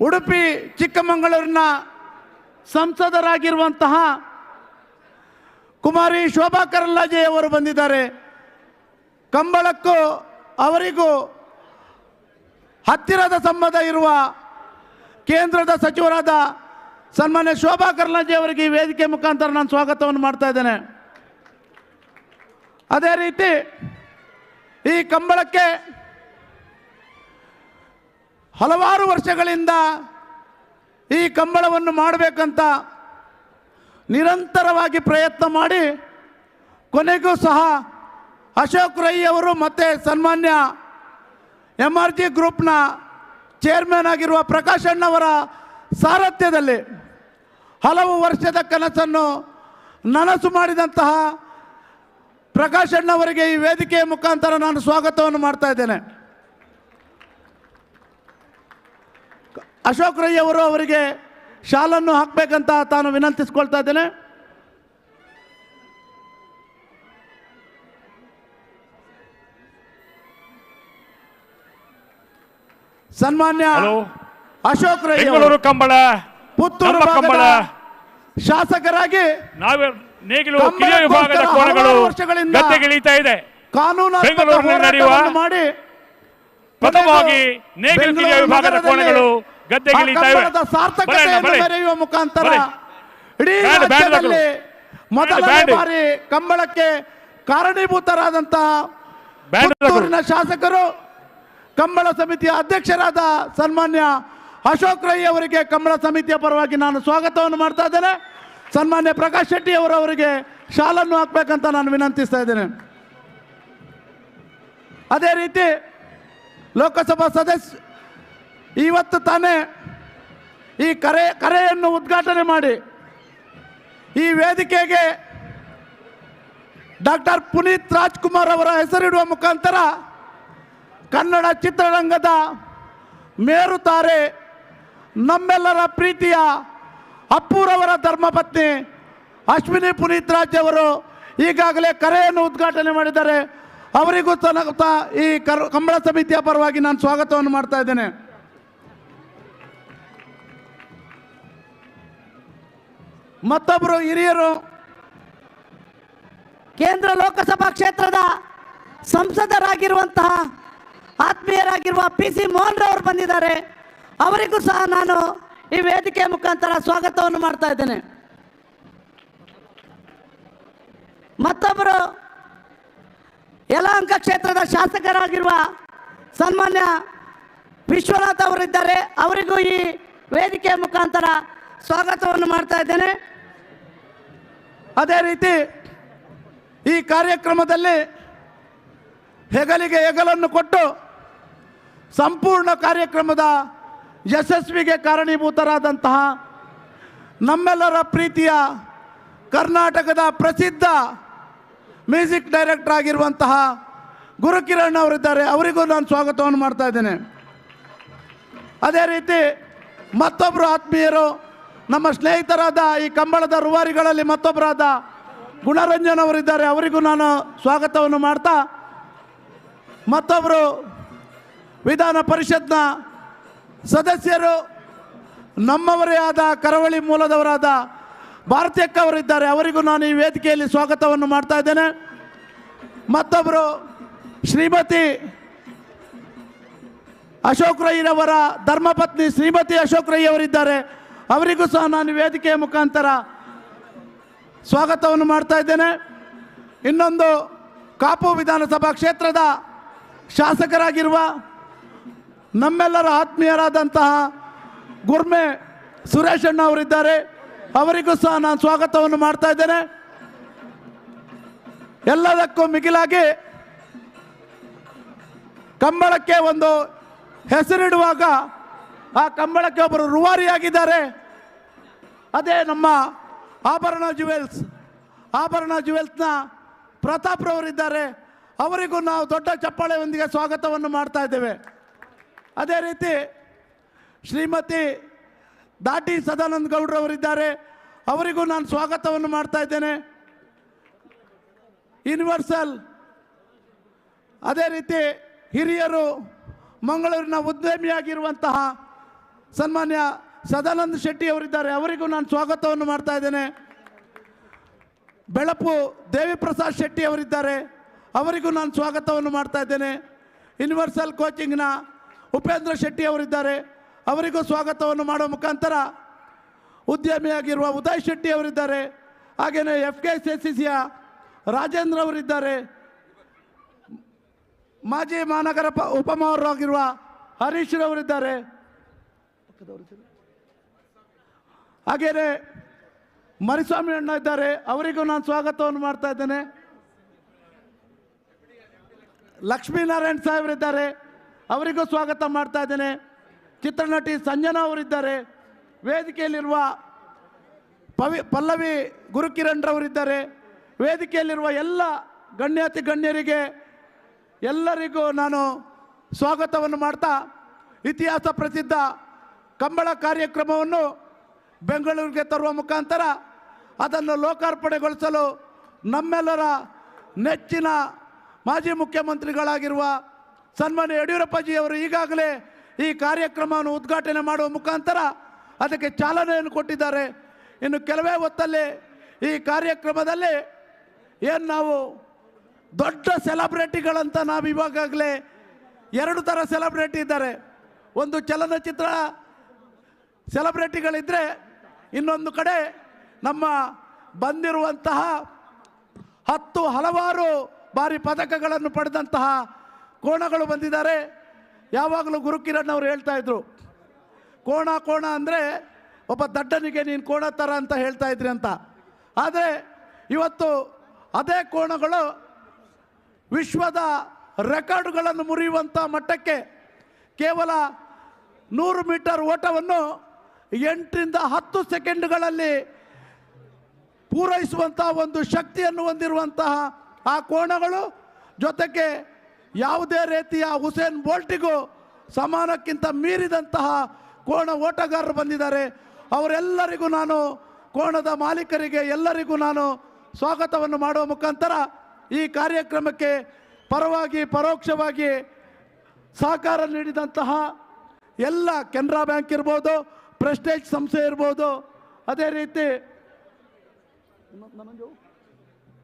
ಉಡುಪಿ ಚಿಕ್ಕಮಗಳೂರಿನ ಸಂಸದರಾಗಿರುವಂತಹ ಕುಮಾರಿ ಶೋಭಾ ಕರಂದ್ಲಾಜೆ ಅವರು ಬಂದಿದ್ದಾರೆ. ಕಂಬಳಕ್ಕೂ ಅವರಿಗೂ ಹತ್ತಿರದ ಸಂಬಂಧ ಇರುವ ಕೇಂದ್ರದ ಸಚಿವರಾದ ಸನ್ಮಾನ್ಯ ಶೋಭಾ ಕರಂದ್ಲಾಜೆ ಅವರಿಗೆ ಈ ವೇದಿಕೆ ಮುಖಾಂತರ ನಾನು ಸ್ವಾಗತವನ್ನು ಮಾಡ್ತಾ ಇದ್ದೇನೆ. ಅದೇ ರೀತಿ ಈ ಕಂಬಳಕ್ಕೆ ಹಲವಾರು ವರ್ಷಗಳಿಂದ ಈ ಕಂಬಳವನ್ನು ಮಾಡಬೇಕಂತ ನಿರಂತರವಾಗಿ ಪ್ರಯತ್ನ ಮಾಡಿ ಕೊನೆಗೂ ಸಹ ಅಶೋಕ್ ರೈ ಅವರು ಮತ್ತು ಸನ್ಮಾನ್ಯ MRG ಗ್ರೂಪ್ನ ಚೇರ್ಮನ್ ಆಗಿರುವ ಪ್ರಕಾಶ್ ಅಣ್ಣವರ ಸಾರಥ್ಯದಲ್ಲಿ ಹಲವು ವರ್ಷದ ಕನಸನ್ನು ನನಸು ಮಾಡಿದಂತಹ ಪ್ರಕಾಶ್ ಅಣ್ಣವರಿಗೆ ಈ ವೇದಿಕೆಯ ಮುಖಾಂತರ ನಾನು ಸ್ವಾಗತವನ್ನು ಮಾಡ್ತಾ ಇದ್ದೇನೆ. ಅಶೋಕ್ ರೈ ಅವರು ಅವರಿಗೆ ಶಾಲನ್ನು ಹಾಕಬೇಕಂತ ತಾನು ವಿನಂತಿಸ್ಕೊಳ್ತಾ ಇದ್ದೇನೆ. ಸನ್ಮಾನ್ಯ ಅಶೋಕ್ ರೈ ಬೆಂಗಳೂರು ಕಂಬಳ ಪುತ್ತೂರು ಕಂಬಳ ಶಾಸಕರಾಗಿ ನೇಗಿಲು ಕಿರಿಯ ವಿಭಾಗದ ಕೋಣಗಳು ಗದ್ದೆಗಿಳಿತಾ ಇದೆ. ಬೆಂಗಳೂರಿನಲ್ಲಿ ನಡೆಯುವ ಮಾಡಿ ಪ್ರಥಮವಾಗಿ ನೇಗಿಲು ಕಿರಿಯ ವಿಭಾಗದ ಕೋಣಗಳು ಗದ್ದೆಗಿಳಿತಾ ಇವೆ. ಮೆರೆಯುವ ಮುಖಾಂತರ ಇಡೀ ರಾಜ್ಯದಲ್ಲಿ ಮೊದಲನೇ ಬಾರಿ ಕಂಬಳಕ್ಕೆ ಕಾರಣೀಭೂತರಾದಂತಹ ಪುತ್ತೂರಿನ ಶಾಸಕರು ಕಂಬಳ ಸಮಿತಿಯ ಅಧ್ಯಕ್ಷರಾದ ಸನ್ಮಾನ್ಯ ಅಶೋಕ್ ರೈ ಅವರಿಗೆ ಕಂಬಳ ಸಮಿತಿಯ ಪರವಾಗಿ ನಾನು ಸ್ವಾಗತವನ್ನು ಮಾಡ್ತಾ ಇದ್ದೇನೆ. ಸನ್ಮಾನ್ಯ ಪ್ರಕಾಶ್ ಶೆಟ್ಟಿ ಅವರಿಗೆ ಶಾಲನ್ನು ಹಾಕಬೇಕಂತ ನಾನು ವಿನಂತಿಸ್ತಾ ಇದ್ದೇನೆ. ಅದೇ ರೀತಿ ಲೋಕಸಭಾ ಸದಸ್ಯ ಇವತ್ತು ತಾನೇ ಈ ಕರೆಯನ್ನು ಉದ್ಘಾಟನೆ ಮಾಡಿ ಈ ವೇದಿಕೆಗೆ ಡಾಕ್ಟರ್ ಪುನೀತ್ ರಾಜ್ಕುಮಾರ್ ಅವರ ಹೆಸರಿಡುವ ಮುಖಾಂತರ ಕನ್ನಡ ಚಿತ್ರರಂಗದ ಮೇರುತಾರೆ ನಮ್ಮೆಲ್ಲರ ಪ್ರೀತಿಯ ಅಪ್ಪೂರವರ ಧರ್ಮಪತ್ನಿ ಅಶ್ವಿನಿ ಪುನೀತ್ ರಾಜ್ ಅವರು ಈಗಾಗಲೇ ಕರೆಯನ್ನು ಉದ್ಘಾಟನೆ ಮಾಡಿದ್ದಾರೆ. ಅವರಿಗೂ ಈ ಕಂಬಳ ಸಮಿತಿಯ ಪರವಾಗಿ ನಾನು ಸ್ವಾಗತವನ್ನು ಮಾಡ್ತಾ ಇದ್ದೇನೆ. ಮತ್ತೊಬ್ಬರು ಹಿರಿಯರು ಕೇಂದ್ರ ಲೋಕಸಭಾ ಕ್ಷೇತ್ರದ ಸಂಸದರಾಗಿರುವಂತಹ ಆತ್ಮೀಯರಾಗಿರುವ PC ಮೋಹನ್ ರವರು ಬಂದಿದ್ದಾರೆ. ಅವರಿಗೂ ಸಹ ನಾನು ಈ ವೇದಿಕೆಯ ಮುಖಾಂತರ ಸ್ವಾಗತವನ್ನು ಮಾಡ್ತಾ ಇದ್ದೇನೆ. ಮತ್ತೊಬ್ಬರು ಯಲಹಂಕ ಕ್ಷೇತ್ರದ ಶಾಸಕರಾಗಿರುವ ಸನ್ಮಾನ್ಯ ವಿಶ್ವನಾಥ್ ಅವರಿದ್ದಾರೆ. ಅವರಿಗೂ ಈ ವೇದಿಕೆಯ ಮುಖಾಂತರ ಸ್ವಾಗತವನ್ನು ಮಾಡ್ತಾ ಇದ್ದೇನೆ. ಅದೇ ರೀತಿ ಈ ಕಾರ್ಯಕ್ರಮದಲ್ಲಿ ಹೆಗಲಿಗೆ ಹೆಗಲನ್ನು ಕೊಟ್ಟು ಸಂಪೂರ್ಣ ಕಾರ್ಯಕ್ರಮದ ಯಶಸ್ವಿಗೆ ಕಾರಣೀಭೂತರಾದಂತಹ ನಮ್ಮೆಲ್ಲರ ಪ್ರೀತಿಯ ಕರ್ನಾಟಕದ ಪ್ರಸಿದ್ಧ ಮ್ಯೂಸಿಕ್ ಡೈರೆಕ್ಟರ್ ಆಗಿರುವಂತಹ ಗುರುಕಿರಣ್ ಅವರಿದ್ದಾರೆ. ಅವರಿಗೂ ನಾನು ಸ್ವಾಗತವನ್ನು ಮಾಡ್ತಾ ಇದ್ದೇನೆ. ಅದೇ ರೀತಿ ಮತ್ತೊಬ್ಬರು ಆತ್ಮೀಯರು ನಮ್ಮ ಸ್ನೇಹಿತರಾದ ಈ ಕಂಬಳದ ರೂವಾರಿಗಳಲ್ಲಿ ಮತ್ತೊಬ್ಬರಾದ ಗುಣರಂಜನ್ ಅವರಿದ್ದಾರೆ. ಅವರಿಗೂ ನಾನು ಸ್ವಾಗತವನ್ನು ಮಾಡ್ತಾ ಮತ್ತೊಬ್ಬರು ವಿಧಾನ ಪರಿಷತ್ನ ಸದಸ್ಯರು ನಮ್ಮವರೇ ಆದ ಕರಾವಳಿ ಮೂಲದವರಾದ ಭಾರತೀಯಕ್ಕ ಅವರಿದ್ದಾರೆ. ಅವರಿಗೂ ನಾನು ಈ ವೇದಿಕೆಯಲ್ಲಿ ಸ್ವಾಗತವನ್ನು ಮಾಡ್ತಾ ಇದ್ದೇನೆ. ಮತ್ತೊಬ್ಬರು ಶ್ರೀಮತಿ ಅಶೋಕ್ ರೈರವರ ಧರ್ಮಪತ್ನಿ ಶ್ರೀಮತಿ ಅಶೋಕ್ ರೈ ಅವರಿದ್ದಾರೆ. ಅವರಿಗೂ ಸಹ ನಾನು ವೇದಿಕೆಯ ಮುಖಾಂತರ ಸ್ವಾಗತವನ್ನು ಮಾಡ್ತಾ ಇದ್ದೇನೆ. ಇನ್ನೊಂದು ಕಾಪು ವಿಧಾನಸಭಾ ಕ್ಷೇತ್ರದ ಶಾಸಕರಾಗಿರುವ ನಮ್ಮೆಲ್ಲರ ಆತ್ಮೀಯರಾದಂತಹ ಗುರ್ಮೆ ಸುರೇಶ್ ಅಣ್ಣ ಅವರಿದ್ದಾರೆ. ಅವರಿಗೂ ಸಹ ನಾನು ಸ್ವಾಗತವನ್ನು ಮಾಡ್ತಾ ಇದ್ದೇನೆ. ಎಲ್ಲದಕ್ಕೂ ಮಿಗಿಲಾಗಿ ಕಂಬಳಕ್ಕೆ ಒಂದು ಹೆಸರಿಡುವಾಗ ಆ ಕಂಬಳಕ್ಕೆ ಒಬ್ಬರು ರೂವಾರಿಯಾಗಿದ್ದಾರೆ. ಅದೇ ನಮ್ಮ ಆಭರಣ ಜುವೆಲ್ಸ್ನ ಪ್ರತಾಪ್ರವರಿದ್ದಾರೆ. ಅವರಿಗೂ ನಾವು ದೊಡ್ಡ ಚಪ್ಪಾಳೆಯೊಂದಿಗೆ ಸ್ವಾಗತವನ್ನು ಮಾಡ್ತಾ ಇದ್ದೇವೆ. ಅದೇ ರೀತಿ ಶ್ರೀಮತಿ ದಾಟಿ ಸದಾನಂದ ಗೌಡ್ರವರಿದ್ದಾರೆ. ಅವರಿಗೂ ನಾನು ಸ್ವಾಗತವನ್ನು ಮಾಡ್ತಾ ಇದ್ದೇನೆ. ಯೂನಿವರ್ಸಲ್ ಅದೇ ರೀತಿ ಹಿರಿಯರು ಮಂಗಳೂರಿನ ಉದ್ಯಮಿಯಾಗಿರುವಂತಹ ಸನ್ಮಾನ್ಯ ಸದಾನಂದ ಶೆಟ್ಟಿ ಅವರಿದ್ದಾರೆ. ಅವರಿಗೂ ನಾನು ಸ್ವಾಗತವನ್ನು ಮಾಡ್ತಾ ಇದ್ದೇನೆ. ಬೆಳಪು ದೇವಿಪ್ರಸಾದ್ ಶೆಟ್ಟಿ ಅವರಿದ್ದಾರೆ. ಅವರಿಗೂ ನಾನು ಸ್ವಾಗತವನ್ನು ಮಾಡ್ತಾ ಇದ್ದೇನೆ. ಯೂನಿವರ್ಸಲ್ ಕೋಚಿಂಗ್ನ ಉಪೇಂದ್ರ ಶೆಟ್ಟಿ ಅವರಿದ್ದಾರೆ. ಅವರಿಗೂ ಸ್ವಾಗತವನ್ನು ಮಾಡುವ ಮುಖಾಂತರ ಉದ್ಯಮಿಯಾಗಿರುವ ಉದಯ್ ಶೆಟ್ಟಿ ಅವರಿದ್ದಾರೆ. ಹಾಗೆಯೇ FKCCಯ ರಾಜೇಂದ್ರ ಅವರಿದ್ದಾರೆ. ಮಾಜಿ ಮಹಾನಗರ ಉಪಮೇಯರ್ ಹರೀಶ್ ರವರಿದ್ದಾರೆ. ಹಾಗೆಯೇ ಮರಿಸ್ವಾಮಿ ಅಣ್ಣ ಇದ್ದಾರೆ. ಅವರಿಗೂ ನಾನು ಸ್ವಾಗತವನ್ನು ಮಾಡ್ತಾ ಇದ್ದೇನೆ. ಲಕ್ಷ್ಮೀನಾರಾಯಣ್ ಸಾಹೇಬರಿದ್ದಾರೆ. ಅವರಿಗೂ ಸ್ವಾಗತ ಮಾಡ್ತಾ ಇದ್ದೇನೆ. ಚಿತ್ರನಟಿ ಸಂಜನಾ ಅವರಿದ್ದಾರೆ. ವೇದಿಕೆಯಲ್ಲಿರುವ ಪಲ್ಲವಿ ಗುರುಕಿರಣ್ ರವರಿದ್ದಾರೆ. ವೇದಿಕೆಯಲ್ಲಿರುವ ಎಲ್ಲ ಗಣ್ಯಾತಿ ಗಣ್ಯರಿಗೆ ಎಲ್ಲರಿಗೂ ನಾನು ಸ್ವಾಗತವನ್ನು ಮಾಡ್ತಾ ಇತಿಹಾಸ ಪ್ರಸಿದ್ಧ ಕಂಬಳ ಕಾರ್ಯಕ್ರಮವನ್ನು ಬೆಂಗಳೂರಿಗೆ ತರುವ ಮುಖಾಂತರ ಅದನ್ನು ಲೋಕಾರ್ಪಣೆಗೊಳಿಸಲು ನಮ್ಮೆಲ್ಲರ ನೆಚ್ಚಿನ ಮಾಜಿ ಮುಖ್ಯಮಂತ್ರಿಗಳಾಗಿರುವ ಸನ್ಮಾನ್ಯ ಯಡಿಯೂರಪ್ಪಜಿಯವರು ಈಗಾಗಲೇ ಈ ಕಾರ್ಯಕ್ರಮವನ್ನು ಉದ್ಘಾಟನೆ ಮಾಡುವ ಮುಖಾಂತರ ಅದಕ್ಕೆ ಚಾಲನೆಯನ್ನು ಕೊಟ್ಟಿದ್ದಾರೆ. ಇನ್ನು ಕೆಲವೇ ಹೊತ್ತಲ್ಲಿ ಈ ಕಾರ್ಯಕ್ರಮದಲ್ಲಿ ಏನು ನಾವು ದೊಡ್ಡ ಸೆಲೆಬ್ರಿಟಿಗಳಂತ ನಾವು ಇವಾಗಲೇ 2 ಥರ ಸೆಲೆಬ್ರಿಟಿ ಇದ್ದಾರೆ. ಒಂದು ಚಲನಚಿತ್ರ ಸೆಲೆಬ್ರಿಟಿಗಳಿದ್ದರೆ, ಇನ್ನೊಂದು ಕಡೆ ನಮ್ಮ ಬಂದಿರುವಂತಹ ಹಲವಾರು ಬಾರಿ ಪದಕಗಳನ್ನು ಪಡೆದಂತಹ ಕೋಣಗಳು ಬಂದಿದ್ದಾರೆ. ಯಾವಾಗಲೂ ಗುರುಕಿರಣ್ ಅವರು ಹೇಳ್ತಾ ಇದ್ರು, ಕೋಣ ಅಂದರೆ ಒಬ್ಬ ದಡ್ಡನಿಗೆ ನೀನು ಕೋಣ ಥರ ಅಂತ ಹೇಳ್ತಾ ಇದ್ರಿ ಅಂತ. ಆದರೆ ಇವತ್ತು ಅದೇ ಕೋಣಗಳು ವಿಶ್ವದ ರೆಕಾರ್ಡ್ಗಳನ್ನು ಮುರಿಯುವಂಥ ಮಟ್ಟಕ್ಕೆ ಕೇವಲ 100 ಮೀಟರ್ ಓಟವನ್ನು 8 ರಿಂದ 10 ಸೆಕೆಂಡ್ಗಳಲ್ಲಿ ಪೂರೈಸುವಂಥ ಒಂದು ಶಕ್ತಿಯನ್ನು ಹೊಂದಿರುವಂತಹ ಆ ಕೋಣಗಳು, ಜೊತೆಗೆ ಯಾವುದೇ ರೀತಿಯ ಹುಸೇನ್ ಬೋಲ್ಟಿಗೂ ಸಮಾನಕ್ಕಿಂತ ಮೀರಿದಂತಹ ಕೋಣ ಓಟಗಾರರು ಬಂದಿದ್ದಾರೆ. ಅವರೆಲ್ಲರಿಗೂ ನಾನು, ಕೋಣದ ಮಾಲೀಕರಿಗೆ ಎಲ್ಲರಿಗೂ ನಾನು ಸ್ವಾಗತವನ್ನು ಮಾಡುವ ಮುಖಾಂತರ ಈ ಕಾರ್ಯಕ್ರಮಕ್ಕೆ ಪರವಾಗಿ ಪರೋಕ್ಷವಾಗಿ ಸಹಕಾರ ನೀಡಿದಂತಹ ಎಲ್ಲ ಕೆನರಾ ಬ್ಯಾಂಕ್ ಇರ್ಬೋದು, ಪ್ರೆಸ್ಟೇಜ್ ಸಂಸ್ಥೆ ಇರ್ಬೋದು, ಅದೇ ರೀತಿ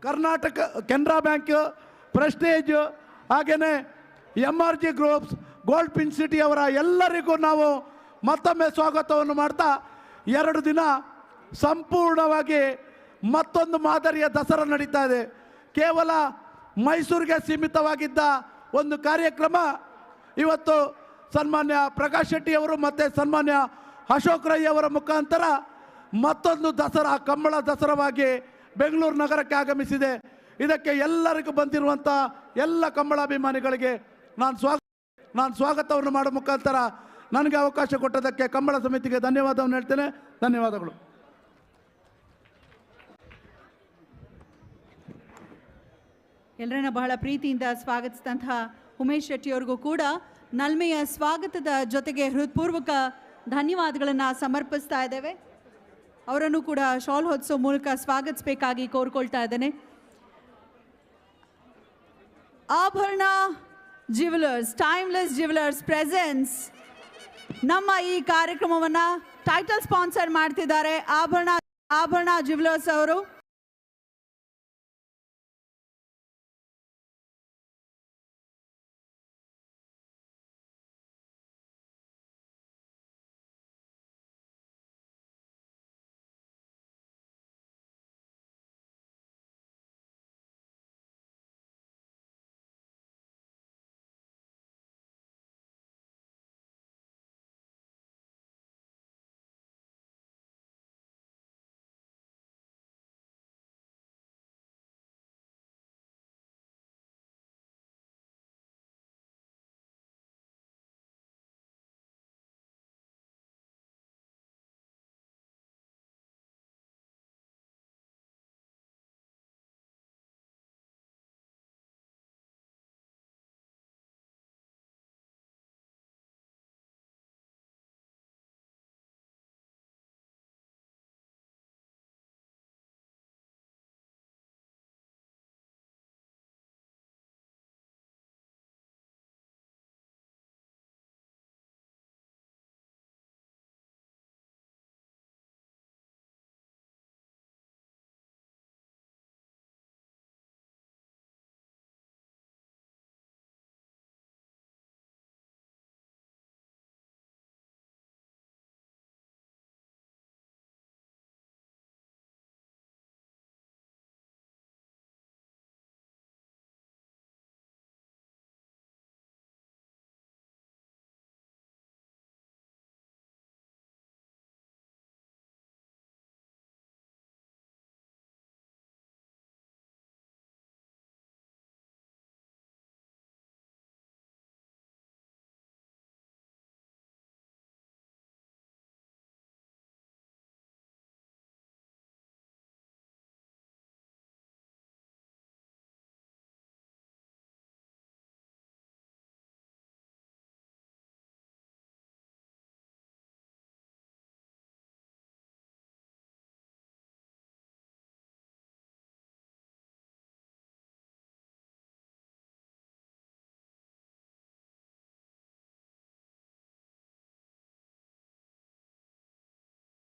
ಕರ್ನಾಟಕ ಕೆನರಾ ಬ್ಯಾಂಕ್, ಪ್ರೆಸ್ಟೇಜ್, ಹಾಗೆಯೇ MRG groups, gold pin city ಅವರ ಎಲ್ಲರಿಗೂ ನಾವು ಮತ್ತೊಮ್ಮೆ ಸ್ವಾಗತವನ್ನು ಮಾಡ್ತಾ 2 ದಿನ ಸಂಪೂರ್ಣವಾಗಿ ಮತ್ತೊಂದು ಮಾದರಿಯ ದಸರಾ ನಡೀತಾ ಇದೆ. ಕೇವಲ ಮೈಸೂರಿಗೆ ಸೀಮಿತವಾಗಿದ್ದ ಒಂದು ಕಾರ್ಯಕ್ರಮ ಇವತ್ತು ಸನ್ಮಾನ್ಯ ಪ್ರಕಾಶ್ ಶೆಟ್ಟಿ ಅವರು ಮತ್ತು ಸನ್ಮಾನ್ಯ ಅಶೋಕ್ ರೈ ಅವರ ಮುಖಾಂತರ ಮತ್ತೊಂದು ದಸರಾ, ಕಂಬಳ ದಸರಾವಾಗಿ ಬೆಂಗಳೂರು ನಗರಕ್ಕೆ ಆಗಮಿಸಿದೆ. ಇದಕ್ಕೆ ಎಲ್ಲರಿಗೂ ಬಂದಿರುವಂಥ ಎಲ್ಲ ಕಂಬಳಾಭಿಮಾನಿಗಳಿಗೆ ನಾನು ಸ್ವಾಗತವನ್ನು ಮಾಡುವ ಮುಖಾಂತರ ನನಗೆ ಅವಕಾಶ ಕೊಟ್ಟದಕ್ಕೆ ಕಂಬಳ ಸಮಿತಿಗೆ ಧನ್ಯವಾದವನ್ನು ಹೇಳ್ತೇನೆ. ಧನ್ಯವಾದಗಳು. ಎಲ್ಲರನ್ನ ಬಹಳ ಪ್ರೀತಿಯಿಂದ ಸ್ವಾಗತಿಸಿದಂತಹ ಉಮೇಶ್ ಶೆಟ್ಟಿಯವರಿಗೂ ಕೂಡ ನಲ್ಮೆಯ ಸ್ವಾಗತದ ಜೊತೆಗೆ ಹೃತ್ಪೂರ್ವಕ ಧನ್ಯವಾದಗಳನ್ನು ಸಮರ್ಪಿಸ್ತಾ ಇದ್ದೇವೆ. ಅವರನ್ನು ಕೂಡ ಶಾಲ್ ಹೊದಿಸೋ ಮೂಲಕ ಸ್ವಾಗತಿಸಬೇಕಾಗಿ ಕೋರ್ಕೊಳ್ತಾ ಇದ್ದೇನೆ. ಆಭರಣ ಜ್ಯುವೆಲರ್ಸ್, ಟೈಮ್ಲೆಸ್ ಜ್ಯುವೆಲರ್ಸ್ ಪ್ರೆಸೆನ್ಸ್ ನಮ್ಮ ಈ ಕಾರ್ಯಕ್ರಮವನ್ನು ಟೈಟಲ್ ಸ್ಪಾನ್ಸರ್ ಮಾಡ್ತಿದ್ದಾರೆ ಆಭರಣ ಜ್ಯುವೆಲರ್ಸ್ ಅವರು.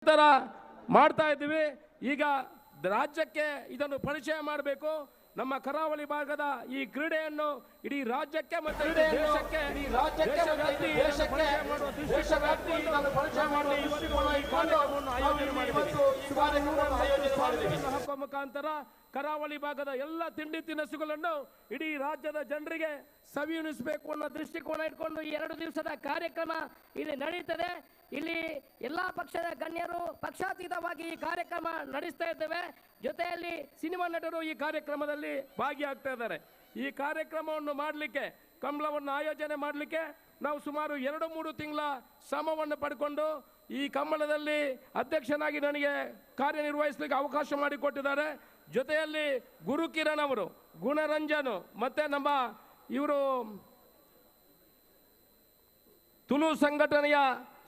ತರ ಮಾಡ್ತಾ ಇದ್ದೀವಿ. ಈಗ ರಾಜ್ಯಕ್ಕೆ ಇದನ್ನು ಪರಿಚಯ ಮಾಡಬೇಕು. ನಮ್ಮ ಕರಾವಳಿ ಭಾಗದ ಈ ಕ್ರೀಡೆಯನ್ನು ಇಡೀ ರಾಜ್ಯಕ್ಕೆ ಮತ್ತು ದೇಶಕ್ಕೆ ಹಾಕುವ ಮುಖಾಂತರ ಕರಾವಳಿ ಭಾಗದ ಎಲ್ಲ ತಿಂಡಿ ತಿನಿಸುಗಳನ್ನು ಇಡೀ ರಾಜ್ಯದ ಜನರಿಗೆ ಸವಿಯುಣಿಸಬೇಕು ಅನ್ನೋ ದೃಷ್ಟಿಕೋನ ಇಟ್ಕೊಂಡು ಈ 2 ದಿವಸದ ಕಾರ್ಯಕ್ರಮ ಇಲ್ಲಿ ನಡೀತದೆ. ಇಲ್ಲಿ ಎಲ್ಲಾ ಪಕ್ಷದ ಗಣ್ಯರು ಪಕ್ಷಾತೀತವಾಗಿ ಈ ಕಾರ್ಯಕ್ರಮ ನಡೆಸ್ತಾ ಇದ್ದೇವೆ. ಜೊತೆಯಲ್ಲಿ ಸಿನಿಮಾ ನಟರು ಈ ಕಾರ್ಯಕ್ರಮದಲ್ಲಿ ಭಾಗಿಯಾಗ್ತಾ ಇದ್ದಾರೆ. ಈ ಕಾರ್ಯಕ್ರಮವನ್ನು ಮಾಡಲಿಕ್ಕೆ, ಕಂಬಳವನ್ನು ಆಯೋಜನೆ ಮಾಡಲಿಕ್ಕೆ ನಾವು ಸುಮಾರು 2-3 ತಿಂಗಳ ಶ್ರಮವನ್ನು ಪಡ್ಕೊಂಡು ಈ ಕಂಬಳದಲ್ಲಿ ಅಧ್ಯಕ್ಷನಾಗಿ ನನಗೆ ಕಾರ್ಯನಿರ್ವಹಿಸಲಿಕ್ಕೆ ಅವಕಾಶ ಮಾಡಿಕೊಟ್ಟಿದ್ದಾರೆ. ಜೊತೆಯಲ್ಲಿ ಗುರುಕಿರಣ್ ಅವರು, ಗುಣರಂಜನ್ ಮತ್ತೆ ನಮ್ಮ ಇವರು ತುಳು ಸಂಘಟನೆಯ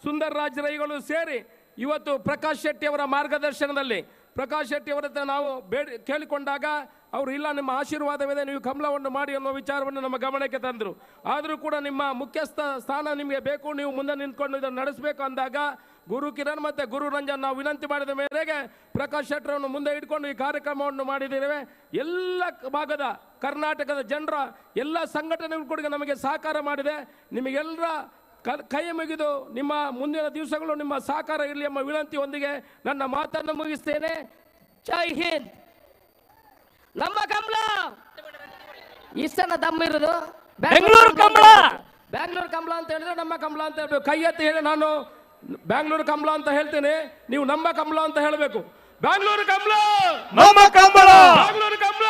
ಸುಂದರ್ ರಾಜ್ ರೈಗಳು ಸೇರಿ ಇವತ್ತು ಪ್ರಕಾಶ್ ಶೆಟ್ಟಿ ಅವರ ಮಾರ್ಗದರ್ಶನದಲ್ಲಿ ಪ್ರಕಾಶ್ ಶೆಟ್ಟಿ ಅವರ ಹತ್ರ ನಾವು ಕೇಳಿಕೊಂಡಾಗ ಅವರು ಇಲ್ಲ, ನಿಮ್ಮ ಆಶೀರ್ವಾದವಿದೆ, ನೀವು ಕಂಬಳವನ್ನು ಮಾಡಿ ಅನ್ನೋ ವಿಚಾರವನ್ನು ನಮ್ಮ ಗಮನಕ್ಕೆ ತಂದರು. ಆದರೂ ಕೂಡ ನಿಮ್ಮ ಮುಖ್ಯಸ್ಥ ಸ್ಥಾನ ನಿಮಗೆ ಬೇಕು, ನೀವು ಮುಂದೆ ನಿಂತ್ಕೊಂಡು ಇದನ್ನು ನಡೆಸಬೇಕು ಅಂದಾಗ ಗುರು ಕಿರಣ್ ಮತ್ತು ಗುರು ರಂಜನ್ ನಾವು ವಿನಂತಿ ಮಾಡಿದ ಮೇರೆಗೆ ಪ್ರಕಾಶ್ ಶೆಟ್ಟರನ್ನು ಮುಂದೆ ಇಟ್ಕೊಂಡು ಈ ಕಾರ್ಯಕ್ರಮವನ್ನು ಮಾಡಿದ್ದೇವೆ. ಎಲ್ಲ ಭಾಗದ ಕರ್ನಾಟಕದ ಜನರ ಎಲ್ಲ ಸಂಘಟನೆಗಳು ಕೂಡ ನಮಗೆ ಸಹಕಾರ ಮಾಡಿದೆ. ನಿಮಗೆಲ್ಲರ ಕೈ ಮುಗಿದು ನಿಮ್ಮ ಮುಂದಿನ ದಿವಸಗಳು ನಿಮ್ಮ ಸಹಕಾರ ಇರಲಿ ಎಂಬ ವಿನಂತಿಯೊಂದಿಗೆ ನನ್ನ ಮಾತನ್ನು ಮುಗಿಸ್ತೇನೆ. ಜೈ ಹಿಂದ್. ನಮ್ಮ ಕಂಬಳ ಇಷ್ಟನ ದಮ್ಮಿರೋದು ಬೆಂಗಳೂರು ಕಂಬಳ, ಬ್ಯಾಂಗ್ಳೂರು ಕಂಬಳ ಅಂತ ಹೇಳಿದ್ರೆ ನಮ್ಮ ಕಂಬಳ ಅಂತ ಹೇಳ್ಬೇಕು. ಕೈ ಎತ್ತಿ ಹೇಳಿ, ನಾನು ಬ್ಯಾಂಗ್ಳೂರು ಕಂಬಳ ಅಂತ ಹೇಳ್ತೇನೆ, ನೀವು ನಮ್ಮ ಕಂಬಳ ಅಂತ ಹೇಳಬೇಕು. ಬ್ಯಾಂಗ್ಳೂರು ಕಂಬಳ, ನಮ್ಮ ಕಂಬಳ, ಬ್ಯಾಂಗ್ಳೂರು ಕಂಬಳ,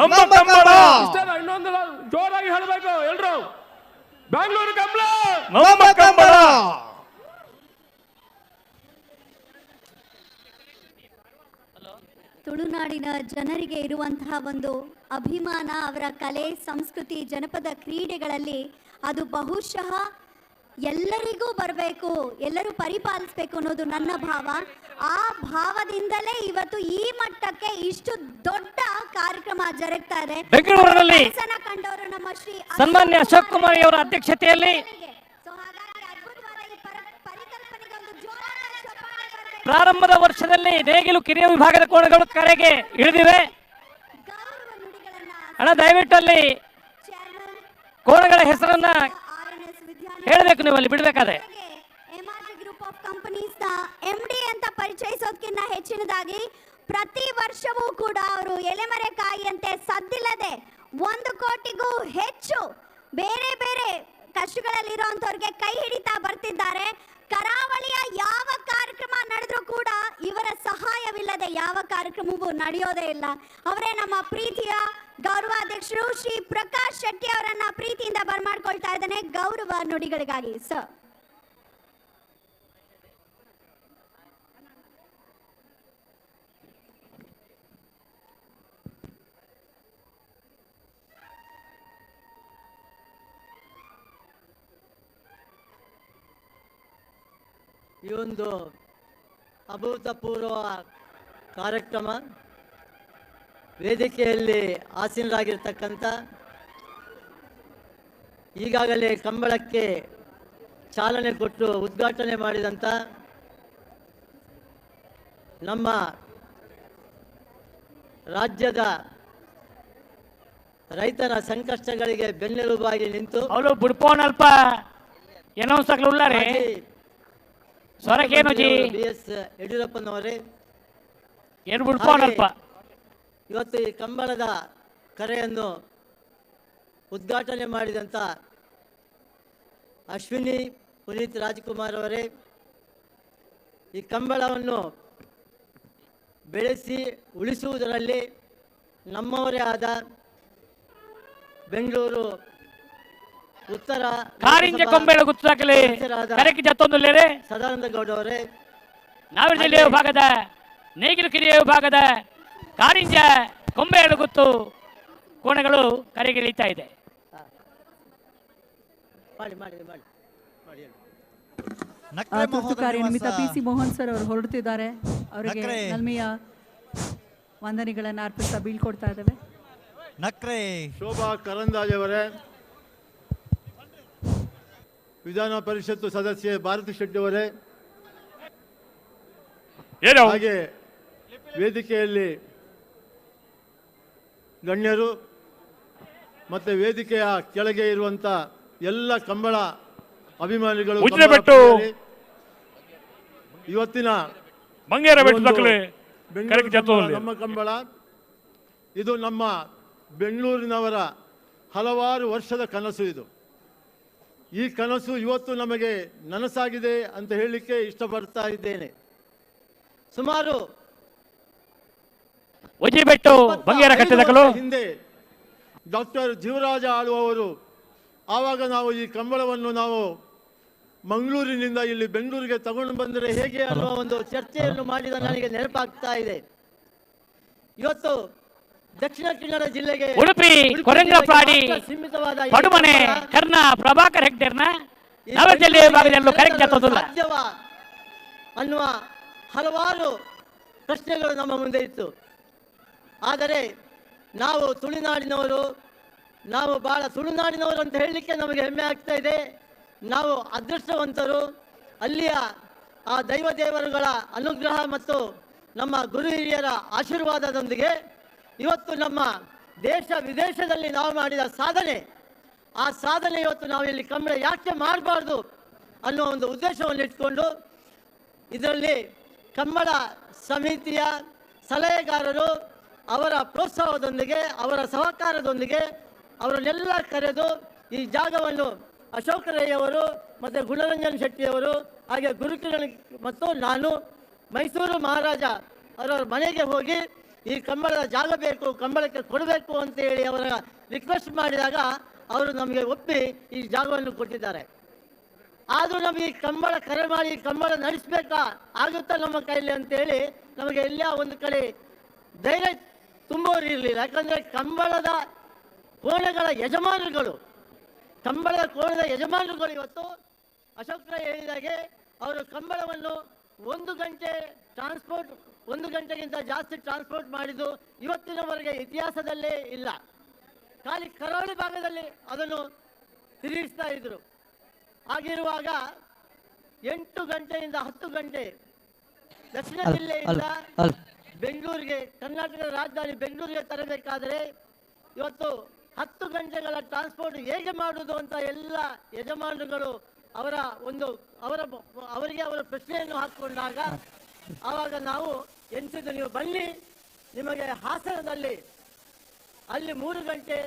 ನಮ್ಮ ಕಂಬಳ. ಇಷ್ಟೇನ, ಇನ್ನೊಂದು ಜೋರಾಗಿ ಹೇಳಬೇಕು ಎಲ್ರು. ಬ್ಯಾಂಗ್ಳೂರು ಕಂಬಳ, ನಮ್ಮ ಕಂಬಳ. ತುಳುನಾಡಿನ ಜನರಿಗೆ ಇರುವಂತಹ ಒಂದು ಅಭಿಮಾನ, ಅವರ ಕಲೆ, ಸಂಸ್ಕೃತಿ, ಜನಪದ ಕ್ರೀಡೆಗಳಲ್ಲಿ ಅದು ಬಹುಶಃ ಎಲ್ಲರಿಗೂ ಬರಬೇಕು, ಎಲ್ಲರೂ ಪರಿಪಾಲಿಸಬೇಕು ಅನ್ನೋದು ನನ್ನ ಭಾವ. ಆ ಭಾವದಿಂದಲೇ ಇವತ್ತು ಈ ಮಟ್ಟಕ್ಕೆ ಇಷ್ಟು ದೊಡ್ಡ ಕಾರ್ಯಕ್ರಮ ಜರುಗ್ತಾ ಇದೆ. ಬೆಂಗಳೂರಿನಲ್ಲಿ ಕಂಡವರು ನಮ್ಮ ಶ್ರೀ ಸನ್ಮಾನ್ಯ ಅಶೋಕ್ ಕುಮಾರ್ ಅವರ ಅಧ್ಯಕ್ಷತೆಯಲ್ಲಿ ಪ್ರಾರಂಭದ ವರ್ಷದಲ್ಲಿ ನೇಗಿಲು ಕಿರಿಯ ವಿಭಾಗದ ಕೋಣಗಳು ಕರೆಗೆ ಇಳಿದಿವೆ. ಅಣ್ಣ ದಯವಿಟ್ಟು ಅಲ್ಲಿ ಕೋಣಗಳ ಹೆಸರನ್ನ ಹೇಳಬೇಕು, ನೀವು ಅಲ್ಲಿ ಬಿಡಬೇಕಾದ್ರೆ. ಗ್ರೂಪ್ ಆಫ್ ಕಂಪನೀಸ್ ನ MD ಅಂತ ಪರಿಚಯಿಸೋದಕ್ಕಿಂತ ಹೆಚ್ಚಿನದಾಗಿ ಪ್ರತಿ ವರ್ಷವೂ ಕೂಡ ಅವರು ಎಲೆಮರೆಕಾಯಿಯಂತೆ ಸದ್ದಿಲ್ಲದೆ 1 ಕೋಟಿಗೂ ಹೆಚ್ಚು ಬೇರೆ ಬೇರೆ ಕಷ್ಟಗಳಲ್ಲಿರುವಂತವ್ರಿಗೆ ಕೈ ಹಿಡಿತಾ ಬರ್ತಿದ್ದಾರೆ. ಕರಾವಳಿಯ ಯಾವ ಕಾರ್ಯಕ್ರಮ ನಡೆದ್ರೂ ಕೂಡ ಇವರ ಸಹಾಯವಿಲ್ಲದೆ ಯಾವ ಕಾರ್ಯಕ್ರಮವೂ ನಡೆಯೋದೇ ಇಲ್ಲ. ಅವರೇ ನಮ್ಮ ಪ್ರೀತಿಯ ಗೌರವಾಧ್ಯಕ್ಷರು ಶ್ರೀ ಪ್ರಕಾಶ್ ಶೆಟ್ಟಿ ಅವರನ್ನ ಪ್ರೀತಿಯಿಂದ ಬರಮಾಡ್ಕೊಳ್ತಾ ಇದ್ದಾನೆ ಗೌರವ ನುಡಿಗಳಿಗಾಗಿ. ಸರ್, ಈ ಒಂದು ಅಭೂತಪೂರ್ವ ಕಾರ್ಯಕ್ರಮ ವೇದಿಕೆಯಲ್ಲಿ ಆಸೀನರಾಗಿರ್ತಕ್ಕಂಥ, ಈಗಾಗಲೇ ಕಂಬಳಕ್ಕೆ ಚಾಲನೆ ಕೊಟ್ಟು ಉದ್ಘಾಟನೆ ಮಾಡಿದಂಥ ನಮ್ಮ ರಾಜ್ಯದ ರೈತರ ಸಂಕಷ್ಟಗಳಿಗೆ ಬೆನ್ನೆಲುಬಾಗಿ ನಿಂತು ಅವಳು ಬುಡ್ಪೋನಲ್ಪ ಏನೋ ಸಗಲುಳ್ಳಾರೆ ಸ್ವರಕೇನು ಜಿ BS ಯಡಿಯೂರಪ್ಪನವರೇ, ಏನು ಬುಡ್ಪೋನಲ್ಪ ಇವತ್ತು ಈ ಕಂಬಳದ ಕರೆಯನ್ನು ಉದ್ಘಾಟನೆ ಮಾಡಿದಂಥ ಅಶ್ವಿನಿ ಪುನೀತ್ ರಾಜ್ಕುಮಾರ್ ಅವರೇ, ಈ ಕಂಬಳವನ್ನು ಬೆಳೆಸಿ ಉಳಿಸುವುದರಲ್ಲಿ ನಮ್ಮವರೇ ಆದ ಬೆಂಗಳೂರು ಉತ್ತರ ಕಾರಿಂಜ ಕೊಂಬೆಳ ಗುತ್ತಾಗಲಿ ಕರೆಕ್ಕೆ ಜತ್ತೊಂದುಲ್ಲೇರೆ ಸದಾನಂದ ಗೌಡ ಅವರೇ, ನಾವಿನ ಜಿಲ್ಲೆಯ ವಿಭಾಗದ ನೇಗಿಲು ಕಿರಿಯ ವಿಭಾಗದ ಕಾರಿಂಜ ಕೊಂಬೆ ಗುತ್ತು ಕೋಣಗಳು ಕರೆಗಿಳಿತಾ ಇದೆ. ತುರ್ತು ಕಾರ್ಯ ನಿಮಿತ್ತ PC ಮೋಹನ್ ಸರ್ ಅವರು ಹೊರಡುತ್ತಿದ್ದಾರೆ. ಅವರಿಗೆ ನಲ್ಮೆಯ ವಂದನೆಗಳನ್ನು ಅರ್ಪಿಸ್ತಾ ಬೀಳ್ಕೊಡ್ತಾ ಇದ್ದೇವೆ. ನಕ್ರೆ ಶೋಭಾ ಕರಂದಾಜೆ ಅವರೇ, ವಿಧಾನ ಪರಿಷತ್ತು ಸದಸ್ಯೆ ಭಾರತಿ ಶೆಟ್ಟಿ ಅವರೇ, ಏನು? ಹಾಗೆ ವೇದಿಕೆಯಲ್ಲಿ ಗಣ್ಯರು ಮತ್ತೆ ವೇದಿಕೆಯ ಕೆಳಗೆ ಇರುವಂತ ಎಲ್ಲ ಕಂಬಳ ಅಭಿಮಾನಿಗಳು ಬಿಟ್ಟು ಇವತ್ತಿನ ಮಂಗೇರ ಬೆಟ್ಟು ನಮ್ಮ ಕಂಬಳ ಇದು ನಮ್ಮ ಬೆಂಗಳೂರಿನವರ ಹಲವಾರು ವರ್ಷದ ಕನಸು. ಇದು ಈ ಕನಸು ಇವತ್ತು ನಮಗೆ ನನಸಾಗಿದೆ ಅಂತ ಹೇಳಲಿಕ್ಕೆ ಇಷ್ಟಪಡ್ತಾ ಇದ್ದೇನೆ. ಸುಮಾರು ಬಂಗೇರ ಕಟ್ಟಿದಕಲು ಹಿಂದೆ ಡಾಕ್ಟರ್ ಜೀವರಾಜ ಆಳುವವರು ಆವಾಗ ನಾವು ಈ ಕಂಬಳವನ್ನು ನಾವು ಮಂಗಳೂರಿನಿಂದ ಇಲ್ಲಿ ಬೆಂಗಳೂರಿಗೆ ತಗೊಂಡು ಬಂದರೆ ಹೇಗೆ ಅನ್ನುವ ಒಂದು ಚರ್ಚೆಯನ್ನು ಮಾಡಿದ ನನಗೆ ನೆನಪಾಗ್ತಾ ಇದೆ. ಇವತ್ತು ದಕ್ಷಿಣ ಕನ್ನಡ ಜಿಲ್ಲೆಗೆ ಉಡುಪಿ ಕೊರಂಗಪಾಡಿ ಸೀಮಿತವಾದ ಪಡುಮನೆ ಕರ್ನ ಪ್ರಭಾಕರ್ ಹೆಗ್ಡೆರ್ನ ನವದೆಹಲಿ ಭಾಗದಲ್ಲೂ ಕರೆಕ್ಟ್ ಆಗ್ತದಲ್ಲ ಸಾಧ್ಯವಾ ಅನ್ನುವ ಹಲವಾರು ಪ್ರಶ್ನೆಗಳು ನಮ್ಮ ಮುಂದೆ ಇತ್ತು. ಆದರೆ ನಾವು ತುಳುನಾಡಿನವರು, ನಾವು ಬಹಳ ತುಳುನಾಡಿನವರು ಅಂತ ಹೇಳಲಿಕ್ಕೆ ನಮಗೆ ಹೆಮ್ಮೆ ಆಗ್ತಾ ಇದೆ. ನಾವು ಅದೃಷ್ಟವಂತರು. ಅಲ್ಲಿಯ ಆ ದೈವದೇವರುಗಳ ಅನುಗ್ರಹ ಮತ್ತು ನಮ್ಮ ಗುರು ಹಿರಿಯರ ಆಶೀರ್ವಾದದೊಂದಿಗೆ ಇವತ್ತು ನಮ್ಮ ದೇಶ ವಿದೇಶದಲ್ಲಿ ನಾವು ಮಾಡಿದ ಸಾಧನೆ, ಆ ಸಾಧನೆ ಇವತ್ತು ನಾವು ಇಲ್ಲಿ ಕಂಬಳ ಯಾಕೆ ಮಾಡಬಾರ್ದು ಅನ್ನೋ ಒಂದು ಉದ್ದೇಶವನ್ನು ಇಟ್ಕೊಂಡು ಇದರಲ್ಲಿ ಕಂಬಳ ಸಮಿತಿಯ ಸಲಹೆಗಾರರು ಅವರ ಪ್ರೋತ್ಸಾಹದೊಂದಿಗೆ, ಅವರ ಸಹಕಾರದೊಂದಿಗೆ ಅವರನ್ನೆಲ್ಲ ಕರೆದು ಈ ಜಾಗವನ್ನು ಅಶೋಕ ರೈ ಅವರು ಮತ್ತು ಗುಣರಂಜನ್ ಶೆಟ್ಟಿಯವರು ಹಾಗೆ ಗುರುಕಿರಣ್ ಮತ್ತು ನಾನು ಮೈಸೂರು ಮಹಾರಾಜ ಅವರವರ ಮನೆಗೆ ಹೋಗಿ ಈ ಕಂಬಳದ ಜಾಗ ಬೇಕು, ಕಂಬಳಕ್ಕೆ ಕೊಡಬೇಕು ಅಂತೇಳಿ ಅವರ ರಿಕ್ವೆಸ್ಟ್ ಮಾಡಿದಾಗ ಅವರು ನಮಗೆ ಒಪ್ಪಿ ಈ ಜಾಗವನ್ನು ಕೊಟ್ಟಿದ್ದಾರೆ. ಆದರೂ ನಮಗೆ ಈ ಕಂಬಳ ಕರೆ ಮಾಡಿ ಕಂಬಳ ನಡೆಸಬೇಕಾ ಆಗುತ್ತಾ ನಮ್ಮ ಕೈಲಿ ಅಂತೇಳಿ ನಮಗೆ ಎಲ್ಲ ಒಂದು ಕಡೆ ಧೈರ್ಯ ತುಂಬೋರು ಇರಲಿಲ್ಲ. ಯಾಕಂದರೆ ಕಂಬಳದ ಕೋಣೆಗಳ ಯಜಮಾನರುಗಳು, ಕಂಬಳದ ಕೋಣದ ಯಜಮಾನರುಗಳು ಇವತ್ತು ಅಶೋಕ್ ರೈ ಹೇಳಿದಾಗೆ ಅವರು ಕಂಬಳವನ್ನು 1 ಗಂಟೆ ಟ್ರಾನ್ಸ್ಪೋರ್ಟ್, 1 ಗಂಟೆಗಿಂತ ಜಾಸ್ತಿ ಟ್ರಾನ್ಸ್ಪೋರ್ಟ್ ಮಾಡಿದ್ದು ಇವತ್ತಿನವರೆಗೆ ಇತಿಹಾಸದಲ್ಲೇ ಇಲ್ಲ. ಖಾಲಿ ಕರಾವಳಿ ಭಾಗದಲ್ಲಿ ಅದನ್ನು ತಿರುಗಿಸ್ತಾ ಇದ್ರು. ಹಾಗಿರುವಾಗ 8 ಗಂಟೆಯಿಂದ 10 ಗಂಟೆ ದಕ್ಷಿಣ ಜಿಲ್ಲೆಯಿಂದ ಬೆಂಗಳೂರಿಗೆ, ಕರ್ನಾಟಕದ ರಾಜಧಾನಿ ಬೆಂಗಳೂರಿಗೆ ತರಬೇಕಾದರೆ ಇವತ್ತು 10 ಗಂಟೆಗಳ ಟ್ರಾನ್ಸ್ಪೋರ್ಟ್ ಹೇಗೆ ಮಾಡುವುದು ಅಂತ ಎಲ್ಲ ಯಜಮಾನರುಗಳು ಅವರಿಗೆ ಅವರ ಪ್ರಶ್ನೆಯನ್ನು ಹಾಕಿಕೊಂಡಾಗ ಆವಾಗ ನಾವು ಎನಿಸಿದ್ದು, ನೀವು ಬನ್ನಿ, ನಿಮಗೆ ಹಾಸನದಲ್ಲಿ ಅಲ್ಲಿ 3 ಗಂಟೆ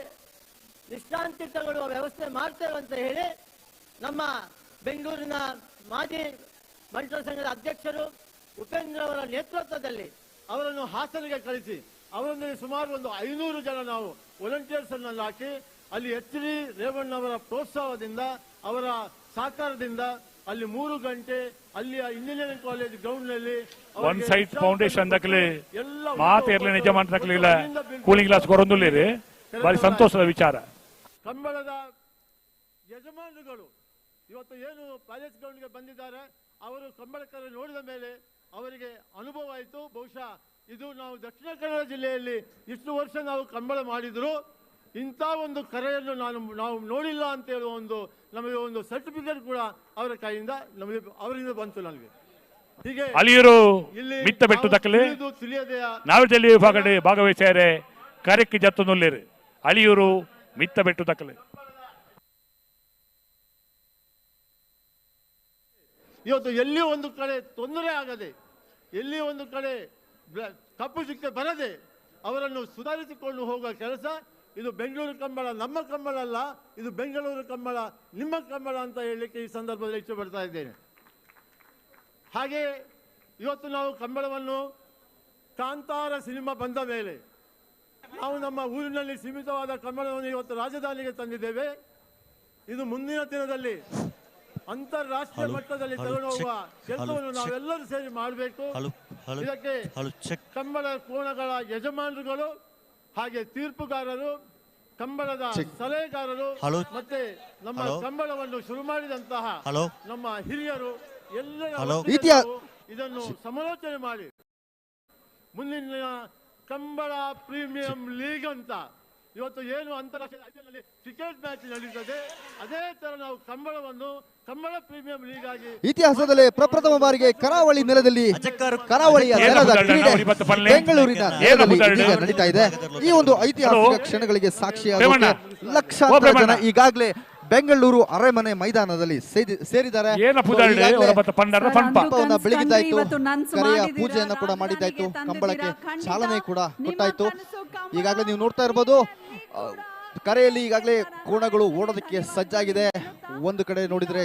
ವಿಶ್ರಾಂತಿ ತಗೊಳ್ಳುವ ವ್ಯವಸ್ಥೆ ಮಾಡ್ತೇವೆ ಅಂತ ಹೇಳಿ ನಮ್ಮ ಬೆಂಗಳೂರಿನ ಮಾಜಿ ಬಂಟರ ಸಂಘದ ಅಧ್ಯಕ್ಷರು ಉಪೇಂದ್ರ ಅವರ ನೇತೃತ್ವದಲ್ಲಿ ಅವರನ್ನು ಹಾಸನಿಗೆ ಕಳಿಸಿ ಅವರನ್ನು ಸುಮಾರು ಒಂದು 500 ಜನ ನಾವು ವಾಲಂಟಿಯರ್ಸ್ ಅನ್ನು ಹಾಕಿ ಅಲ್ಲಿ ಎಚ್ ಡಿ ರೇವಣ್ಣವರ ಪ್ರೋತ್ಸಾಹದಿಂದ, ಅವರ ಸಹಕಾರದಿಂದ ಅಲ್ಲಿ 3 ಗಂಟೆ ಅಲ್ಲಿಯ ಇಂಜಿನಿಯರಿಂಗ್ ಕಾಲೇಜ್ ಗ್ರೌಂಡ್ ನಲ್ಲಿ ಒನ್ ಸೈಡ್ ಫೌಂಡೇಶನ್ ದಕ್ಕಲೆ ಮಾತೇರ್ಲೆ ನಿಜ ಮಾಡ್ತಕ್ಕಲಿಲ್ಲ ಕೂಲಿಂಗ್ ಗ್ಲಾಸ್ ಕೊರೊಂದುಲ್ಲೇರಿ ಬಾರಿ ಸಂತೋಷದ ವಿಚಾರ. ಕಂಬಳದ ಯಜಮಾನರುಗಳು ಇವತ್ತು ಏನು ಪ್ಯಾಲೇಸ್ ಗ್ರೌಂಡ್ಗೆ ಬಂದಿದ್ದಾರೆ, ಅವರು ಕಂಬಳಕರ ನೋಡಿದ ಮೇಲೆ ಅವರಿಗೆ ಅನುಭವ ಆಯಿತು. ಬಹುಶಃ ಇದು ನಾವು ದಕ್ಷಿಣ ಕನ್ನಡ ಜಿಲ್ಲೆಯಲ್ಲಿ ಇಷ್ಟು ವರ್ಷ ನಾವು ಕಂಬಳ ಮಾಡಿದ್ರು ಇಂಥ ಒಂದು ಕರೆಯನ್ನು ನಾವು ನೋಡಿಲ್ಲ ಅಂತ ಹೇಳುವ ಒಂದು ನಮಗೆ ಒಂದು ಸರ್ಟಿಫಿಕೇಟ್ ಕೂಡ ಅವರ ಕೈಯಿಂದ ನಮಗೆ ಅವರಿಂದ ಬಂತು. ನನಗೆ ಹೀಗೆ ಅಲಿಯೂರು ಮಿತ್ತ ಬೆಟ್ಟು ದಕ್ಕಲೆ ನವದೆಹಲಿ ವಿಭಾಗಡೆ ಭಾಗವಹಿಸಿದರೆ ಕರೆಕ್ಕೆ ಜತ್ತುನುಲ್ಲೇರು ಅಲಿಯೂರು ಮಿತ್ತ ಬೆಟ್ಟು ದಕ್ಕಲೆ. ಇವತ್ತು ಎಲ್ಲಿ ಒಂದು ಕಡೆ ತೊಂದರೆ ಆಗದೆ, ಎಲ್ಲಿ ಒಂದು ಕಡೆ ಕಪ್ಪು ಚಿಕ್ಕೆ ಬರದೆ ಅವರನ್ನು ಸುಧಾರಿಸಿಕೊಂಡು ಹೋಗುವ ಕೆಲಸ ಇದು ಬೆಂಗಳೂರು ಕಂಬಳ ನಮ್ಮ ಕಂಬಳ ಅಲ್ಲ, ಇದು ಬೆಂಗಳೂರು ಕಂಬಳ ನಿಮ್ಮ ಕಂಬಳ ಅಂತ ಹೇಳಲಿಕ್ಕೆ ಈ ಸಂದರ್ಭದಲ್ಲಿ ಇಷ್ಟಪಡ್ತಾ ಇದ್ದೇನೆ. ಹಾಗೆ ಇವತ್ತು ನಾವು ಕಂಬಳವನ್ನು ಕಾಂತಾರ ಸಿನಿಮಾ ಬಂದ ಮೇಲೆ ನಾವು ನಮ್ಮ ಊರಿನಲ್ಲಿ ಸೀಮಿತವಾದ ಕಂಬಳವನ್ನು ಇವತ್ತು ರಾಜಧಾನಿಗೆ ತಂದಿದ್ದೇವೆ. ಇದು ಮುಂದಿನ ದಿನದಲ್ಲಿ ಅಂತಾರಾಷ್ಟ್ರೀಯ ಮಟ್ಟದಲ್ಲಿ ತಗೊಂಡು ಹೋಗುವ ಕೆಲಸವನ್ನು ನಾವೆಲ್ಲರೂ ಸೇರಿ ಮಾಡಬೇಕು. ಇದಕ್ಕೆ ಕಂಬಳ ಕೋಣಗಳ ಯಜಮಾನರುಗಳು, ಹಾಗೆ ತೀರ್ಪುಗಾರರು, ಕಂಬಳದ ಸಲಹೆಗಾರರು ಮತ್ತೆ ನಮ್ಮ ಕಂಬಳವನ್ನು ಶುರು ಮಾಡಿದಂತಹ ನಮ್ಮ ಹಿರಿಯರು ಎಲ್ಲರ ಇದನ್ನು ಸಮಾಲೋಚನೆ ಮಾಡಿ ಮುಂದಿನ ಕಂಬಳ ಪ್ರೀಮಿಯಂ ಲೀಗ್ ಅಂತ ಇವತ್ತು ಏನು ಅಂತಾರಾಷ್ಟ್ರೀಯ ಟಿಕೆಟ್ ಮ್ಯಾಚ್ ನಡೀತದೆ, ಅದೇ ತರ ನಾವು ಕಂಬಳವನ್ನು ಕನ್ನಡ ಪ್ರೀಮಿಯಂ ಲೀಗ್ ಆಗಿ ಇತಿಹಾಸದಲ್ಲೇ ಪ್ರಪ್ರಥಮ ಬಾರಿಗೆ ಕರಾವಳಿ ನೆಲದಲ್ಲಿ ಕರಾವಳಿಯ ನೆಲದ ಕ್ರೀಡೆ ಬೆಂಗಳೂರಿನ ನೆಲದಲ್ಲಿ ಇದೀಗ ನಡೀತಾ ಇದೆ. ಈ ಒಂದು ಐತಿಹಾಸಿಕ ಕ್ಷಣಗಳಿಗೆ ಸಾಕ್ಷಿಯಾದ ಲಕ್ಷಾಂತರ ಜನ ಈಗಾಗಲೇ ಬೆಂಗಳೂರು ಅರಮನೆ ಮೈದಾನದಲ್ಲಿ ಸೇರಿದ್ದಾರೆ. ಬೆಳಗಿದ್ದಾಯ್ತು, ಕರೆಯ ಪೂಜೆಯನ್ನ ಕೂಡ ಮಾಡಿದ್ದಾಯ್ತು, ಕಂಬಳಕ್ಕೆ ಚಾಲನೆ ಕೂಡ ಕೊಟ್ಟಾಯ್ತು. ಈಗಾಗಲೇ ನೀವು ನೋಡ್ತಾ ಇರ್ಬೋದು ಕರೆಯಲ್ಲಿ ಈಗಾಗಲೇ ಕೋಣಗಳು ಓಡೋದಕ್ಕೆ ಸಜ್ಜಾಗಿದೆ. ಒಂದು ಕಡೆ ನೋಡಿದ್ರೆ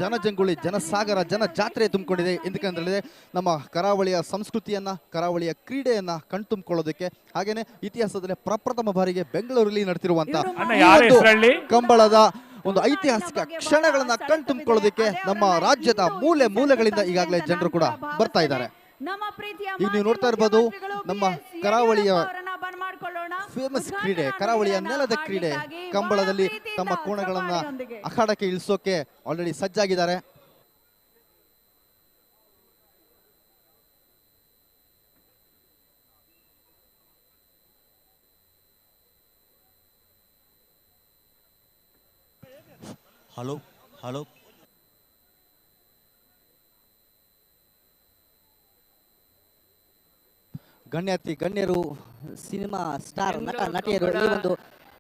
ಜನಜಂಗುಳಿ, ಜನಸಾಗರ, ಜನ ಜಾತ್ರೆ ತುಂಬಿಕೊಂಡಿದೆ. ఎందుకంದ್ರೆ ನಮ್ಮ ಕರಾವಳಿಯ ಸಂಸ್ಕೃತಿಯನ್ನ, ಕರಾವಳಿಯ ಕ್ರೀಡೆಯನ್ನ ಕಣ್ತುಂಬಿಕೊಳ್ಳೋದಕ್ಕೆ, ಹಾಗೇನೆ ಇತಿಹಾಸದಲ್ಲಿ ಪ್ರಪ್ರಥಮ ಬಾರಿಗೆ ಬೆಂಗಳೂರಲ್ಲಿ ನಡೆತಿರುವಂತ ಕಂಬಳದ ಒಂದು ಐತಿಹಾಸಿಕ ಕ್ಷಣಗಳನ್ನ ಕಣ್ತುಂಬಿಕೊಳ್ಳೋದಕ್ಕೆ ನಮ್ಮ ರಾಜ್ಯದ ಮೂಲೆ ಮೂಲೆಗಳಿಂದ ಈಗಾಗಲೇ ಜನರು ಕೂಡ ಬರ್ತಾ ಇದ್ದಾರೆ. ಈಗ ನೀವು ನೋಡ್ತಾ ಇರ್ಬೋದು ನಮ್ಮ ಕರಾವಳಿಯ ಫೇಮಸ್ ಕ್ರೀಡೆ, ಕರಾವಳಿಯ ನೆಲದ ಕ್ರೀಡೆ ಕಂಬಳದಲ್ಲಿ ತಮ್ಮ ಕೋಣಗಳನ್ನ ಅಖಾಡಕ್ಕೆ ಇಳಿಸೋಕೆ ಆಲ್ರೆಡಿ ಸಜ್ಜಾಗಿದ್ದಾರೆ. ಹಲೋ ಹಲೋ ಗಣ್ಯರು, ಸಿನಿಮಾ ಸ್ಟಾರ್, ನಟಿಯರು ಈ ಒಂದು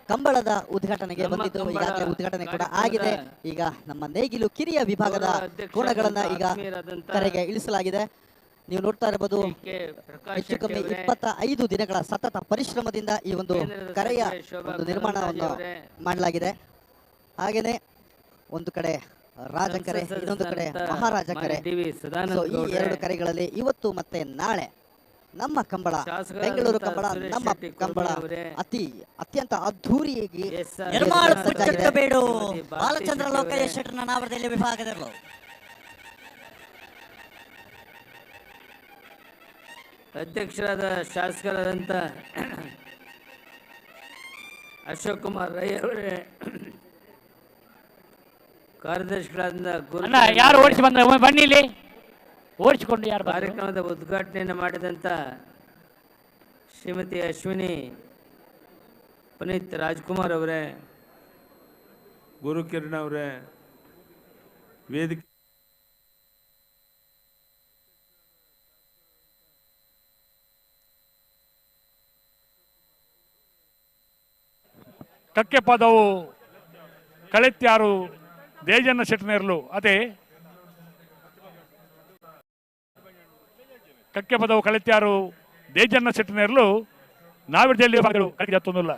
ಕಂಬಳದ ಉದ್ಘಾಟನೆಗೆ ಬಂದಿದ್ದು ಈಗಾಗಲೇ ಉದ್ಘಾಟನೆ ಕೂಡ ಆಗಿದೆ. ಈಗ ನಮ್ಮ ನೇಗಿಲು ಕಿರಿಯ ವಿಭಾಗದ ಕೋಣಗಳನ್ನ ಈಗ ಕರೆಗೆ ಇಳಿಸಲಾಗಿದೆ. ನೀವು ನೋಡ್ತಾ ಇರಬಹುದು ಹೆಚ್ಚು ಕಮ್ಮಿ 25 ದಿನಗಳ ಸತತ ಪರಿಶ್ರಮದಿಂದ ಈ ಒಂದು ಕರೆಯ ಒಂದು ನಿರ್ಮಾಣವನ್ನು ಮಾಡಲಾಗಿದೆ. ಹಾಗೇನೆ ಒಂದು ಕಡೆ ರಾಜಕರೆ, ಇನ್ನೊಂದು ಕಡೆ ಮಹಾರಾಜ ಕರೆ. ಈ ಎರಡು ಕರೆಗಳಲ್ಲಿ ಇವತ್ತು ಮತ್ತೆ ನಾಳೆ ನಮ್ಮ ಕಂಬಳ, ಬೆಂಗಳೂರು ಕಂಬಳ, ನಮ್ಮ ಕಂಬಳ ಅತ್ಯಂತ ಅದ್ಧೂರಿಯಾಗಿ ಬಾಲಚಂದ್ರ ಲೋಕಯ್ಯ ಶೆಟ್ಟರ್ನ ನಾವರದಲ್ಲಿ ವಿಭಾಗದಲ್ಲೂ ಅಧ್ಯಕ್ಷರಾದ ಶಾಸಕರಾದಂಥ ಅಶೋಕ್ ಕುಮಾರ್ ರೈ ಅವರೇ, ಕಾರ್ಯದರ್ಶಿಗಳಾದ ಯಾರು ಓಡಿಸಿ ಬಂದ ಬನ್ನಿಲಿ ಓಡಿಸಿಕೊಂಡು ಯಾರು ಕಾರ್ಯಕ್ರಮದ ಉದ್ಘಾಟನೆಯನ್ನು ಮಾಡಿದಂಥ ಶ್ರೀಮತಿ ಅಶ್ವಿನಿ ಪುನೀತ್ ರಾಜ್ಕುಮಾರ್ ಅವರೇ, ಗುರುಕಿರಣ್ ಅವರೇ, ವೇದಿಕೆ ಕಕ್ಕೆ ಪದವು ಕಳೆತ್ಯಾರು ದೇಜನ್ನ ಶೆಟ್ಟನೇರ್ಲು ಅದೇ ಕಕ್ಕೆ ಪದವು ಕಳೆತ್ಯಾರು ದೇಜನ್ನ ಶೆಟ್ಟನೇರ್ಲು ನಾವಿರ್ದಲ್ಲಿ ಕಕ್ಕೆ ಜತ್ತೊಂದಿಲ್ಲ.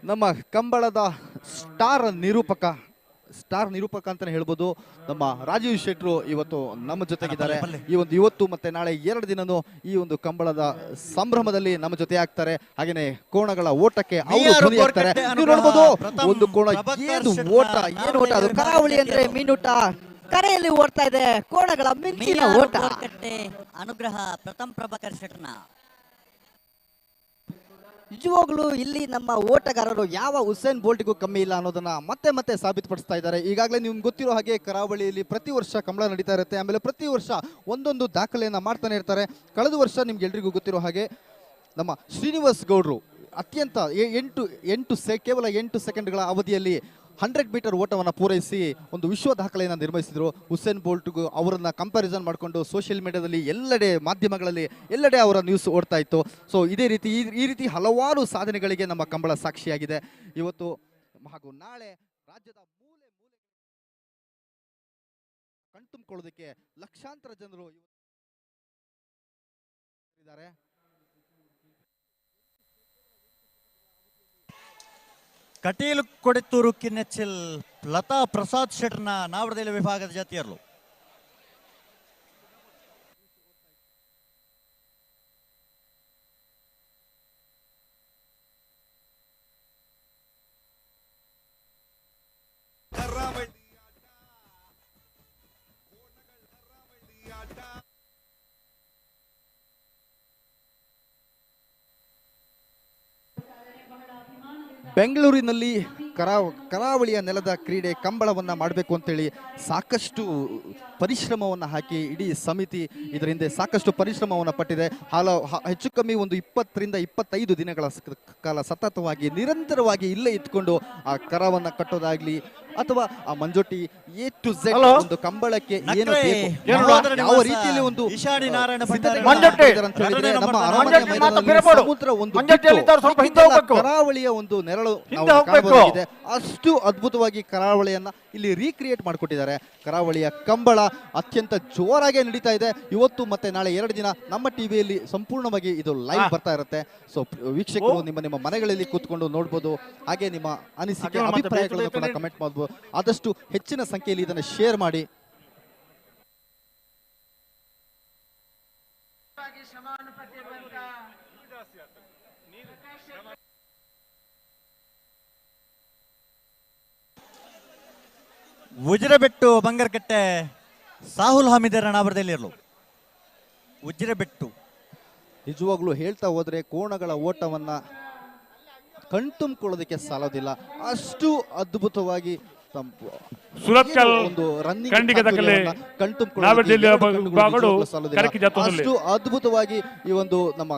ನಮ್ಮ ಕಂಬಳದ ಸ್ಟಾರ್ ನಿರೂಪಕ ಅಂತಾನೆ ಹೇಳ್ಬೋದು, ನಮ್ಮ ರಾಜೀವ್ ಶೆಟ್ರು ಇವತ್ತು ನಮ್ಮ ಜೊತೆಗಿದ್ದಾರೆ. ಇವತ್ತು ಮತ್ತೆ ನಾಳೆ 2 ದಿನನೂ ಈ ಒಂದು ಕಂಬಳದ ಸಂಭ್ರಮದಲ್ಲಿ ನಮ್ಮ ಜೊತೆ ಆಗ್ತಾರೆ. ಹಾಗೇನೆ ಕೋಣಗಳ ಓಟಕ್ಕೆ ಅವರು ಧ್ವನಿ ಆಗ್ತಾರೆ. ನೀವು ನೋಡ್ಬೋದು ಒಂದು ಕೋಣ ಏನು ಓಟ ಅದು ಕರಾವಳಿ ಅಂದ್ರೆ ಮೀನುಟ ಕರೆಯಲ್ಲಿ ಓಡ್ತಾ ಇದೆ. ಕೋಣಗಳ ಮಿಂಚಿನ ಓಟ. ಅನುಗ್ರಹ ಪ್ರಥಮ್ ಪ್ರಭಾಕರ್ ಶೆಟ್ಟರ್ನ ನಿಜವಾಗ್ಲೂ ಇಲ್ಲಿ ನಮ್ಮ ಓಟಗಾರರು ಯಾವ ಉಸೇನ್ ಬೋಲ್ಟ್ಗೂ ಕಮ್ಮಿ ಇಲ್ಲ ಅನ್ನೋದನ್ನ ಮತ್ತೆ ಮತ್ತೆ ಸಾಬೀತುಪಡಿಸ್ತಾ ಇದ್ದಾರೆ. ಈಗಾಗಲೇ ನಿಮ್ಗೆ ಗೊತ್ತಿರೋ ಹಾಗೆ ಕರಾವಳಿಯಲ್ಲಿ ಪ್ರತಿ ವರ್ಷ ಕಂಬಳ ನಡೀತಾ ಇರುತ್ತೆ. ಆಮೇಲೆ ಪ್ರತಿ ವರ್ಷ ಒಂದೊಂದು ದಾಖಲೆಯನ್ನ ಮಾಡ್ತಾನೆ ಇರ್ತಾರೆ. ಕಳೆದ ವರ್ಷ ನಿಮ್ಗೆ ಎಲ್ರಿಗೂ ಗೊತ್ತಿರೋ ಹಾಗೆ ನಮ್ಮ ಶ್ರೀನಿವಾಸ್ ಗೌಡ್ರು ಅತ್ಯಂತ ಕೇವಲ 8 ಸೆಕೆಂಡ್ಗಳ ಅವಧಿಯಲ್ಲಿ 100 ಮೀಟರ್ ಓಟವನ್ನು ಪೂರೈಸಿ ಒಂದು ವಿಶ್ವ ದಾಖಲೆಯನ್ನು ನಿರ್ಮಿಸಿದರು. ಉಸೇನ್ ಬೋಲ್ಟ್ಗೂ ಅವರನ್ನ ಕಂಪ್ಯಾರಿಸನ್ ಮಾಡಿಕೊಂಡು ಸೋಷಿಯಲ್ ಮೀಡಿಯಾದಲ್ಲಿ ಎಲ್ಲೆಡೆ ಮಾಧ್ಯಮಗಳಲ್ಲಿ ಎಲ್ಲೆಡೆ ಅವರ ನ್ಯೂಸ್ ಓಡ್ತಾ ಇತ್ತು. ಸೊ ಇದೇ ರೀತಿ ಈ ರೀತಿ ಹಲವಾರು ಸಾಧನೆಗಳಿಗೆ ನಮ್ಮ ಕಂಬಳ ಸಾಕ್ಷಿಯಾಗಿದೆ. ಇವತ್ತು ಹಾಗೂ ನಾಳೆ ರಾಜ್ಯದ ಮೂಲೆ ಕಣ್ತುಂಬಿಕೊಳ್ಳೋದಕ್ಕೆ ಲಕ್ಷಾಂತರ ಜನರು ಇದ್ದಾರೆ. ಕಟೀಲು ಕೊಡೆತ್ತೂರು ಕಿನ್ನೆಚ್ಚಿಲ್ ಲತಾ ಪ್ರಸಾದ್ ಶೆಟ್ಟರ್ನ ನಾವರದಲ್ಲಿ ವಿಭಾಗದ ಜೊತೆಯರು ಬೆಂಗಳೂರಿನಲ್ಲಿ ಕರಾವಳಿಯ ನೆಲದ ಕ್ರೀಡೆ ಕಂಬಳವನ್ನು ಮಾಡಬೇಕು ಅಂತೇಳಿ ಸಾಕಷ್ಟು ಪರಿಶ್ರಮವನ್ನು ಹಾಕಿ ಇಡೀ ಸಮಿತಿ ಇದರ ಹಿಂದೆ ಸಾಕಷ್ಟು ಪರಿಶ್ರಮವನ್ನು ಪಟ್ಟಿದೆ. ಹೆಚ್ಚು ಕಮ್ಮಿ ಒಂದು 20 ರಿಂದ 25 ದಿನಗಳ ಕಾಲ ಸತತವಾಗಿ ನಿರಂತರವಾಗಿ ಇಲ್ಲೇ ಇಟ್ಕೊಂಡು ಆ ಕರವನ್ನು ಕಟ್ಟೋದಾಗ್ಲಿ ಅಥವಾ ಆ ಮಂಜೋಟಿ ಎ ಟು ಝೆಡ್ ಒಂದು ಕಂಬಳಕ್ಕೆ ಏನು ಬೇಕು ಯಾವ ರೀತಿಯಲ್ಲಿ ಒಂದು ಸಮುದ್ರ ಒಂದು ಕರಾವಳಿಯ ಒಂದು ನೆರಳು ಅಷ್ಟು ಅದ್ಭುತವಾಗಿ ಕರಾವಳಿಯನ್ನ ಇಲ್ಲಿ ರೀಕ್ರಿಯೇಟ್ ಮಾಡಿಕೊಟ್ಟಿದ್ದಾರೆ. ಕರಾವಳಿಯ ಕಂಬಳ ಅತ್ಯಂತ ಜೋರಾಗಿ ನಡೀತಾ ಇದೆ. ಇವತ್ತು ಮತ್ತೆ ನಾಳೆ 2 ದಿನ ನಮ್ಮ ಟಿವಿಯಲ್ಲಿ ಸಂಪೂರ್ಣವಾಗಿ ಇದು ಲೈವ್ ಬರ್ತಾ ಇರುತ್ತೆ. ಸೊ ವೀಕ್ಷಕರು ನಿಮ್ಮ ಮನೆಗಳಲ್ಲಿ ಕೂತ್ಕೊಂಡು ನೋಡ್ಬೋದು. ಹಾಗೆ ನಿಮ್ಮ ಅನಿಸಿಕೆ ಅಭಿಪ್ರಾಯಗಳನ್ನು ಕೂಡ ಕಮೆಂಟ್ ಮಾಡಬಹುದು. ಆದಷ್ಟು ಹೆಚ್ಚಿನ ಸಂಖ್ಯೆಯಲ್ಲಿ ಇದನ್ನು ಶೇರ್ ಮಾಡಿ. ಉಜಿರೆಬೆಟ್ಟು ಬಂಗರಕಟ್ಟೆ ಸಾಹುಲ್ ಹಮೀದರ ನಾವರದಲ್ಲಿರಲು ಉಜಿರೆಬೆಟ್ಟು ನಿಜವಾಗ್ಲೂ ಹೇಳ್ತಾ ಹೋದ್ರೆ ಕೋಣಗಳ ಓಟವನ್ನ ಕಣ್ತುಂಬಿಕೊಳ್ಳೋದಕ್ಕೆ ಸಾಲೋದಿಲ್ಲ. ಅಷ್ಟು ಅದ್ಭುತವಾಗಿ ಒಂದು ಅಷ್ಟು ಅದ್ಭುತವಾಗಿ ಈ ಒಂದು ನಮ್ಮ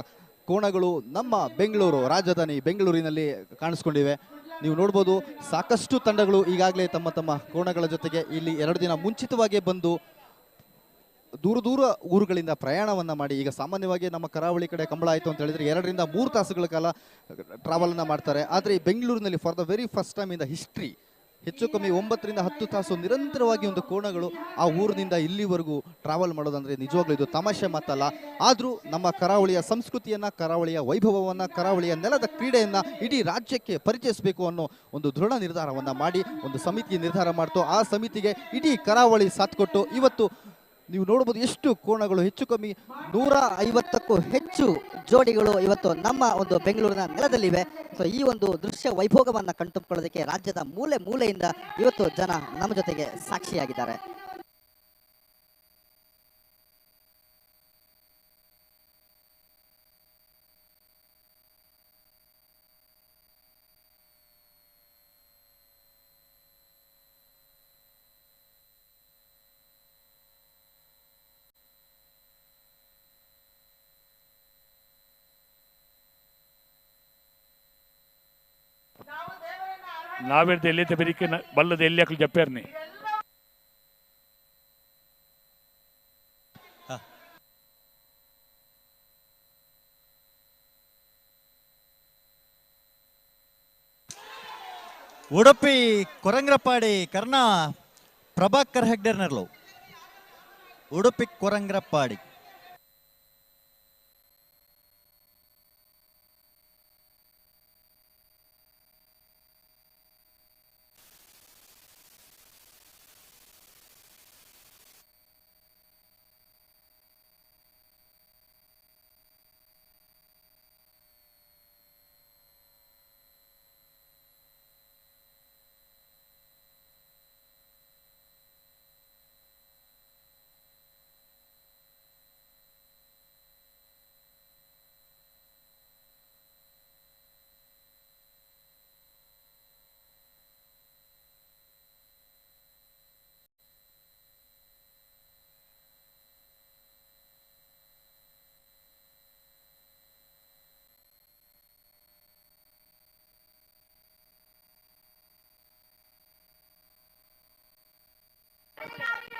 ಕೋಣಗಳು ನಮ್ಮ ಬೆಂಗಳೂರು ರಾಜಧಾನಿ ಬೆಂಗಳೂರಿನಲ್ಲಿ ಕಾಣಿಸ್ಕೊಂಡಿವೆ. ನೀವು ನೋಡ್ಬೋದು ಸಾಕಷ್ಟು ತಂಡಗಳು ಈಗಾಗಲೇ ತಮ್ಮ ಕೋಣಗಳ ಜೊತೆಗೆ ಇಲ್ಲಿ 2 ದಿನ ಮುಂಚಿತವಾಗಿ ಬಂದು ದೂರ ಊರುಗಳಿಂದ ಪ್ರಯಾಣವನ್ನು ಮಾಡಿ, ಈಗ ಸಾಮಾನ್ಯವಾಗಿ ನಮ್ಮ ಕರಾವಳಿ ಕಡೆ ಕಂಬಳ ಆಯಿತು ಅಂತ ಹೇಳಿದ್ರೆ 2 ರಿಂದ 3 ತಾಸುಗಳ ಕಾಲ ಟ್ರಾವೆಲನ್ನು ಮಾಡ್ತಾರೆ. ಆದರೆ ಈ ಬೆಂಗಳೂರಿನಲ್ಲಿ for the very first time in the history ಹೆಚ್ಚು ಕಮ್ಮಿ 9 ರಿಂದ 10 ತಾಸು ನಿರಂತರವಾಗಿ ಒಂದು ಕೋಣಗಳು ಆ ಊರಿನಿಂದ ಇಲ್ಲಿವರೆಗೂ ಟ್ರಾವೆಲ್ ಮಾಡೋದಂದ್ರೆ ನಿಜವಾಗ್ಲೂ ಇದು ತಮಾಷೆ ಮಾತಲ್ಲ. ಆದರೂ ನಮ್ಮ ಕರಾವಳಿಯ ಸಂಸ್ಕೃತಿಯನ್ನ, ಕರಾವಳಿಯ ವೈಭವವನ್ನ, ಕರಾವಳಿಯ ನೆಲದ ಕ್ರೀಡೆಯನ್ನ ಇಡೀ ರಾಜ್ಯಕ್ಕೆ ಪರಿಚಯಿಸಬೇಕು ಅನ್ನೋ ಒಂದು ದೃಢ ನಿರ್ಧಾರವನ್ನ ಮಾಡಿ ಒಂದು ಸಮಿತಿ ನಿರ್ಧಾರ ಮಾಡ್ತು. ಆ ಸಮಿತಿಗೆ ಇಡೀ ಕರಾವಳಿ ಸಾಥ್ ಕೊಟ್ಟು ಇವತ್ತು ನೀವು ನೋಡಬಹುದು ಎಷ್ಟು ಕೋಣಗಳು ಹೆಚ್ಚು ಕಮ್ಮಿ 150ಕ್ಕೂ ಹೆಚ್ಚು ಜೋಡಿಗಳು ಇವತ್ತು ನಮ್ಮ ಒಂದು ಬೆಂಗಳೂರಿನ ನೆಲದಲ್ಲಿವೆ. ಸೊ ಈ ಒಂದು ದೃಶ್ಯ ವೈಭೋಗವನ್ನು ಕಣ್ತುಂಬಿಕೊಳ್ಳೋದಕ್ಕೆ ರಾಜ್ಯದ ಮೂಲೆ ಮೂಲೆಯಿಂದ ಇವತ್ತು ಜನ ನಮ್ಮ ಜೊತೆಗೆ ಸಾಕ್ಷಿಯಾಗಿದ್ದಾರೆ. నావెడితే ఎల్లైతే పెరిగి బల్లది ఎల్లి అక్కడ చెప్పారని ಉಡುಪಿ ಕೊರಂಗ್ರಪಾಡಿ ಕರ್ಣ ಪ್ರಭಾಕರ್ ಹೆಗ್ಡೆರ್ನರ್ಲು ಉಡುಪಿ ಕೊರಂಗ್ರಪಾಡಿ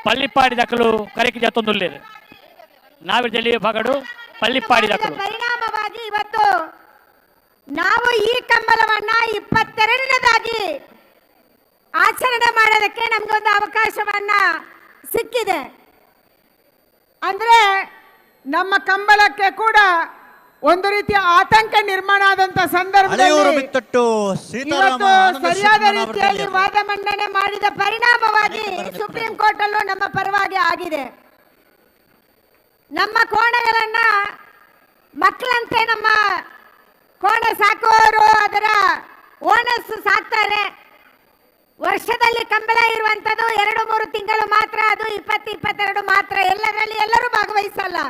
పల్లిపాడి దక్కలు కరికి జతొందుల్లేదు ನಾವಿರ್ದಲ್ಲಿ ಭಾಗಡು ಪಳ್ಳಿಪಾಡಿ ದಕ್ಕಲು ಪರಿಣಾಮವಾಗಿ ಇವತ್ತು ನಾವು ಈ ಕಂಬಳವನ್ನ 22ನೇದಾಗಿ ಆಚರಣೆ ಮಾಡೋದಕ್ಕೆ ನಮಗೊಂದು ಅವಕಾಶವನ್ನ ಸಿಕ್ಕಿದೆ. ಅಂದ್ರೆ ನಮ್ಮ ಕಂಬಳಕ್ಕೆ ಕೂಡ ಒಂದು ರೀತಿಯ ಆತಂಕ ನಿರ್ಮಾಣ ಆದಂತ ಸಂದರ್ಭದಲ್ಲಿ ಸರಿಯಾದ ರೀತಿಯಲ್ಲಿ ವಾದ ಮಂಡನೆ ಮಾಡಿದ ಪರಿಣಾಮವಾಗಿ ಸುಪ್ರೀಂ ಕೋರ್ಟ್ ಅಲ್ಲೂ ನಮ್ಮ ಪರವಾಗಿ ಆಗಿದೆ. ನಮ್ಮ ಕೋಣಗಳನ್ನ ಮಕ್ಕಳಂತೆ ನಮ್ಮ ಕೋಣೆ ಸಾಕುವವರು ಅದರ ಓನರ್ಸ್ ಸಾಕ್ತಾರೆ. ವರ್ಷದಲ್ಲಿ ಕಂಬಳ ಇರುವಂತದ್ದು 2-3 ತಿಂಗಳು ಮಾತ್ರ, ಅದು 20-22 ಮಾತ್ರ. ಎಲ್ಲರಲ್ಲಿ ಎಲ್ಲರೂ ಭಾಗವಹಿಸಲ್ಲ.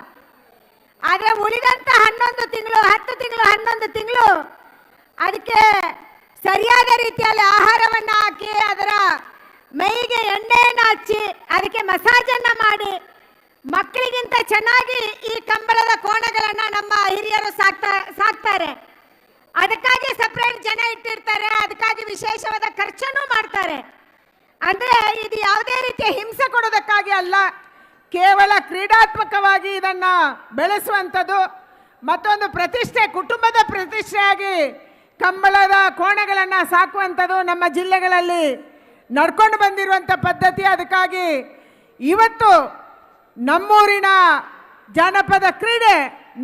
ಆದ್ರೆ ಉಳಿದಂತ 11 ತಿಂಗಳು 10 ತಿಂಗಳು 11 ತಿಂಗಳು ಅದಕ್ಕೆ ಸರಿಯಾದ ರೀತಿಯಲ್ಲಿ ಆಹಾರವನ್ನು ಹಾಕಿ ಅದರ ಮೈಗೆ ಎಣ್ಣೆಯನ್ನು ಹಚ್ಚಿ ಅದಕ್ಕೆ ಮಸಾಜನ್ನು ಮಾಡಿ ಮಕ್ಕಳಿಗಿಂತ ಚೆನ್ನಾಗಿ ಈ ಕಂಬಳದ ಕೋಣಗಳನ್ನು ನಮ್ಮ ಹಿರಿಯರು ಸಾಕ್ತಾರೆ. ಅದಕ್ಕಾಗಿ ಸಪ್ರೇಟ್ ಜನ ಇಟ್ಟಿರ್ತಾರೆ, ಅದಕ್ಕಾಗಿ ವಿಶೇಷವಾದ ಖರ್ಚನ್ನು ಮಾಡ್ತಾರೆ. ಅಂದರೆ ಇದು ಯಾವುದೇ ರೀತಿಯ ಹಿಂಸೆ ಕೊಡೋದಕ್ಕಾಗಿ ಅಲ್ಲ, ಕೇವಲ ಕ್ರೀಡಾತ್ಮಕವಾಗಿ ಇದನ್ನು ಬೆಳೆಸುವಂಥದ್ದು. ಮತ್ತೊಂದು ಪ್ರತಿಷ್ಠೆ, ಕುಟುಂಬದ ಪ್ರತಿಷ್ಠೆಯಾಗಿ ಕಂಬಳದ ಕೋಣಗಳನ್ನು ಸಾಕುವಂಥದ್ದು ನಮ್ಮ ಜಿಲ್ಲೆಗಳಲ್ಲಿ ನಡ್ಕೊಂಡು ಬಂದಿರುವಂಥ ಪದ್ಧತಿ. ಅದಕ್ಕಾಗಿ ಇವತ್ತು ನಮ್ಮೂರಿನ ಜಾನಪದ ಕ್ರೀಡೆ,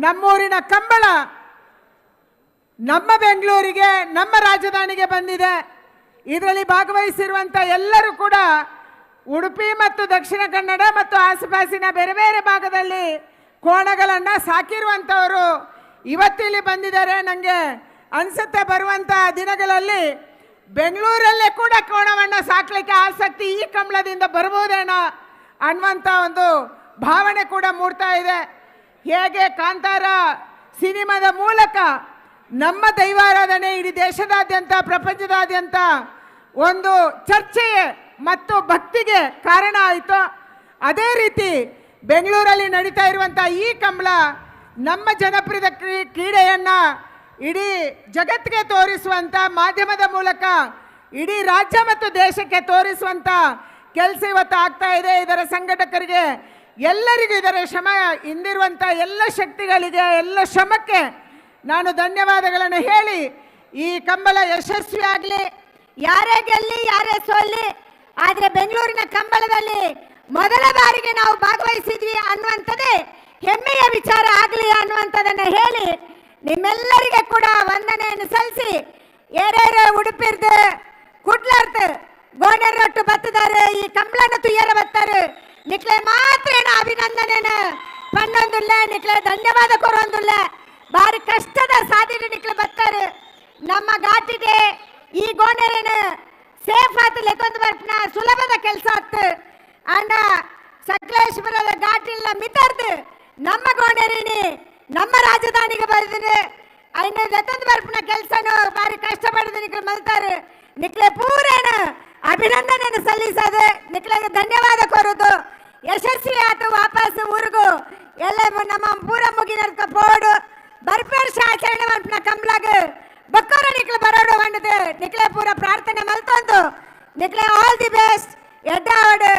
ನಮ್ಮೂರಿನ ಕಂಬಳ ನಮ್ಮ ಬೆಂಗಳೂರಿಗೆ, ನಮ್ಮ ರಾಜಧಾನಿಗೆ ಬಂದಿದೆ. ಇದರಲ್ಲಿ ಭಾಗವಹಿಸಿರುವಂಥ ಎಲ್ಲರೂ ಕೂಡ ಉಡುಪಿ ಮತ್ತು ದಕ್ಷಿಣ ಕನ್ನಡ ಮತ್ತು ಆಸುಪಾಸಿನ ಬೇರೆ ಬೇರೆ ಭಾಗದಲ್ಲಿ ಕೋಣಗಳನ್ನು ಸಾಕಿರುವಂಥವರು ಇವತ್ತಿಲ್ಲಿ ಬಂದಿದ್ದಾರೆ. ನನಗೆ ಅನಿಸುತ್ತೆ ಬರುವಂಥ ದಿನಗಳಲ್ಲಿ ಬೆಂಗಳೂರಲ್ಲೇ ಕೂಡ ಕೋಣವನ್ನು ಸಾಕಲಿಕ್ಕೆ ಆಸಕ್ತಿ ಈ ಕಂಬಳದಿಂದ ಬರ್ಬೋದೇನೋ ಅನ್ನುವಂಥ ಒಂದು ಭಾವನೆ ಕೂಡ ಮೂಡ್ತಾ ಇದೆ. ಹೇಗೆ ಕಾಂತಾರ ಸಿನಿಮಾದ ಮೂಲಕ ನಮ್ಮ ದೈವಾರಾಧನೆ ಇಡೀ ದೇಶದಾದ್ಯಂತ, ಪ್ರಪಂಚದಾದ್ಯಂತ ಒಂದು ಚರ್ಚೆಗೆ ಮತ್ತು ಭಕ್ತಿಗೆ ಕಾರಣ ಆಯಿತು, ಅದೇ ರೀತಿ ಬೆಂಗಳೂರಲ್ಲಿ ನಡೀತಾ ಇರುವಂಥ ಈ ಕಂಬಳ ನಮ್ಮ ಜನಪ್ರಿಯ ಕ್ರೀಡೆಯನ್ನು ಇಡೀ ಜಗತ್ತಿಗೆ ತೋರಿಸುವಂಥ ಮಾಧ್ಯಮದ ಮೂಲಕ ಇಡೀ ರಾಜ್ಯ ಮತ್ತು ದೇಶಕ್ಕೆ ತೋರಿಸುವಂಥ ಕೆಲಸ ಇವತ್ತು ಆಗ್ತಾ ಇದೆ. ಇದರ ಸಂಘಟಕರಿಗೆ ಎಲ್ಲರಿಗೂ, ಇದರ ಶ್ರಮ ಹಿಂದಿರುವಂಥ ಎಲ್ಲ ಶಕ್ತಿಗಳಿಗೆ, ಎಲ್ಲ ಶ್ರಮಕ್ಕೆ ನಾನು ಧನ್ಯವಾದಗಳನ್ನು ಹೇಳಿ, ಈ ಕಂಬಳ ಯಶಸ್ವಿ ಆಗಲಿ. ಯಾರೇ ಗೆಲ್ಲಿ ಯಾರೇ ಸೋಲ್ಲಿ, ಆದರೆ ಬೆಂಗಳೂರಿನ ಕಂಬಳದಲ್ಲಿ ಮೊದಲ ಬಾರಿಗೆ ನಾವು ಭಾಗವಹಿಸಿದ್ವಿ ಅನ್ನುವಂಥದ್ದೇ ಹೆಮ್ಮೆಯ ವಿಚಾರ ಆಗಲಿ ಅನ್ನುವಂಥದ್ದನ್ನು ಹೇಳಿ, ನಿಮ್ಮೆಲ್ಲರಿಗೆ ಕೂಡ ವಂದನೆಯನ್ನು ಸಲ್ಲಿಸಿ, ಏರೇರೆ ಉಡುಪಿರ್ದು ಕುಡ್ಲಾರ್ದು ಗೋಣರೊಟ್ಟು ಬತ್ತದಾರೆ ಈ ಕಂಬಳನ ತುಯ್ಯರ ಬತ್ತಾರೆ ನಿಕ್ಲೆ ಮಾತ್ರ ಅಭಿನಂದನೆ ಪನ್ನೊಂದುಲ್ಲ ನಿಕ್ಲೆ ಧನ್ಯವಾದ ಕೊರೊಂದುಲ್ಲ. ಬಾರಿ ಕಷ್ಟದ ಸಾಧನೆ ನಿಕ್ಲೆ ಬರ್ತಾರೆ ನಮ್ಮ ಘಾಟಿಗೆ. ಈ ಗೋಣರೇನ ಸೇಫ್ ಆತ ಲೆಕ್ಕೊಂದು ಬರ್ಪನ ಸುಲಭದ ಕೆಲಸ ಆತು. ಅಂಡ ಸಕಲೇಶ್ವರದ ಘಾಟಿಲ್ಲ ಮಿತರ್ದು ನಮ್ಮ ಗೋಣರೇನಿ ನಮ್ಮ ರಾಜಧಾನಿಗೆ ಬರೆದಿನಿ. ಐನ ಲೆತ್ತೊಂದು ಬರ್ಪನ ಕೆಲಸನು ಬಾರಿ ಕಷ್ಟಪಡಿದ ನಿಕ್ಲೆ ಮಲ್ತಾರೆ. ನಿಕ್ಲೆ ಪೂರೇನ ಅಭಿನಂದನೆ ಸಲ್ಲಿಸೋದು, ನಿಕ್ಲೆಗೆ ಧನ್ಯವಾದ ಕೋರೋದು. ಯಶಸ್ವಿ ಆತು ವಾಪಸ್ ಊರಿಗೂ ಎಲ್ಲ ನಮ್ಮ ಪೂರ ಮುಗಿನರ್ಕ ಪೋಡು ಬರ್ಪೇರ್ಷ ಆಚರಣೆ ಮಾಡ್ಪನ ಕಂಬ್ಲಾಗ ಬಕ್ಕೋರ ನಿಕ್ಲೆ ಬರೋಡು ಬಂಡದು ನಿಕ್ಲೆ ಪೂರ ಪ್ರಾರ್ಥನೆ ಮಲ್ತೊಂದು ನಿಕ್ಲೆ ಆಲ್ ದಿ ಬೆಸ್ಟ್. ಎಡ್ಡಾವಡು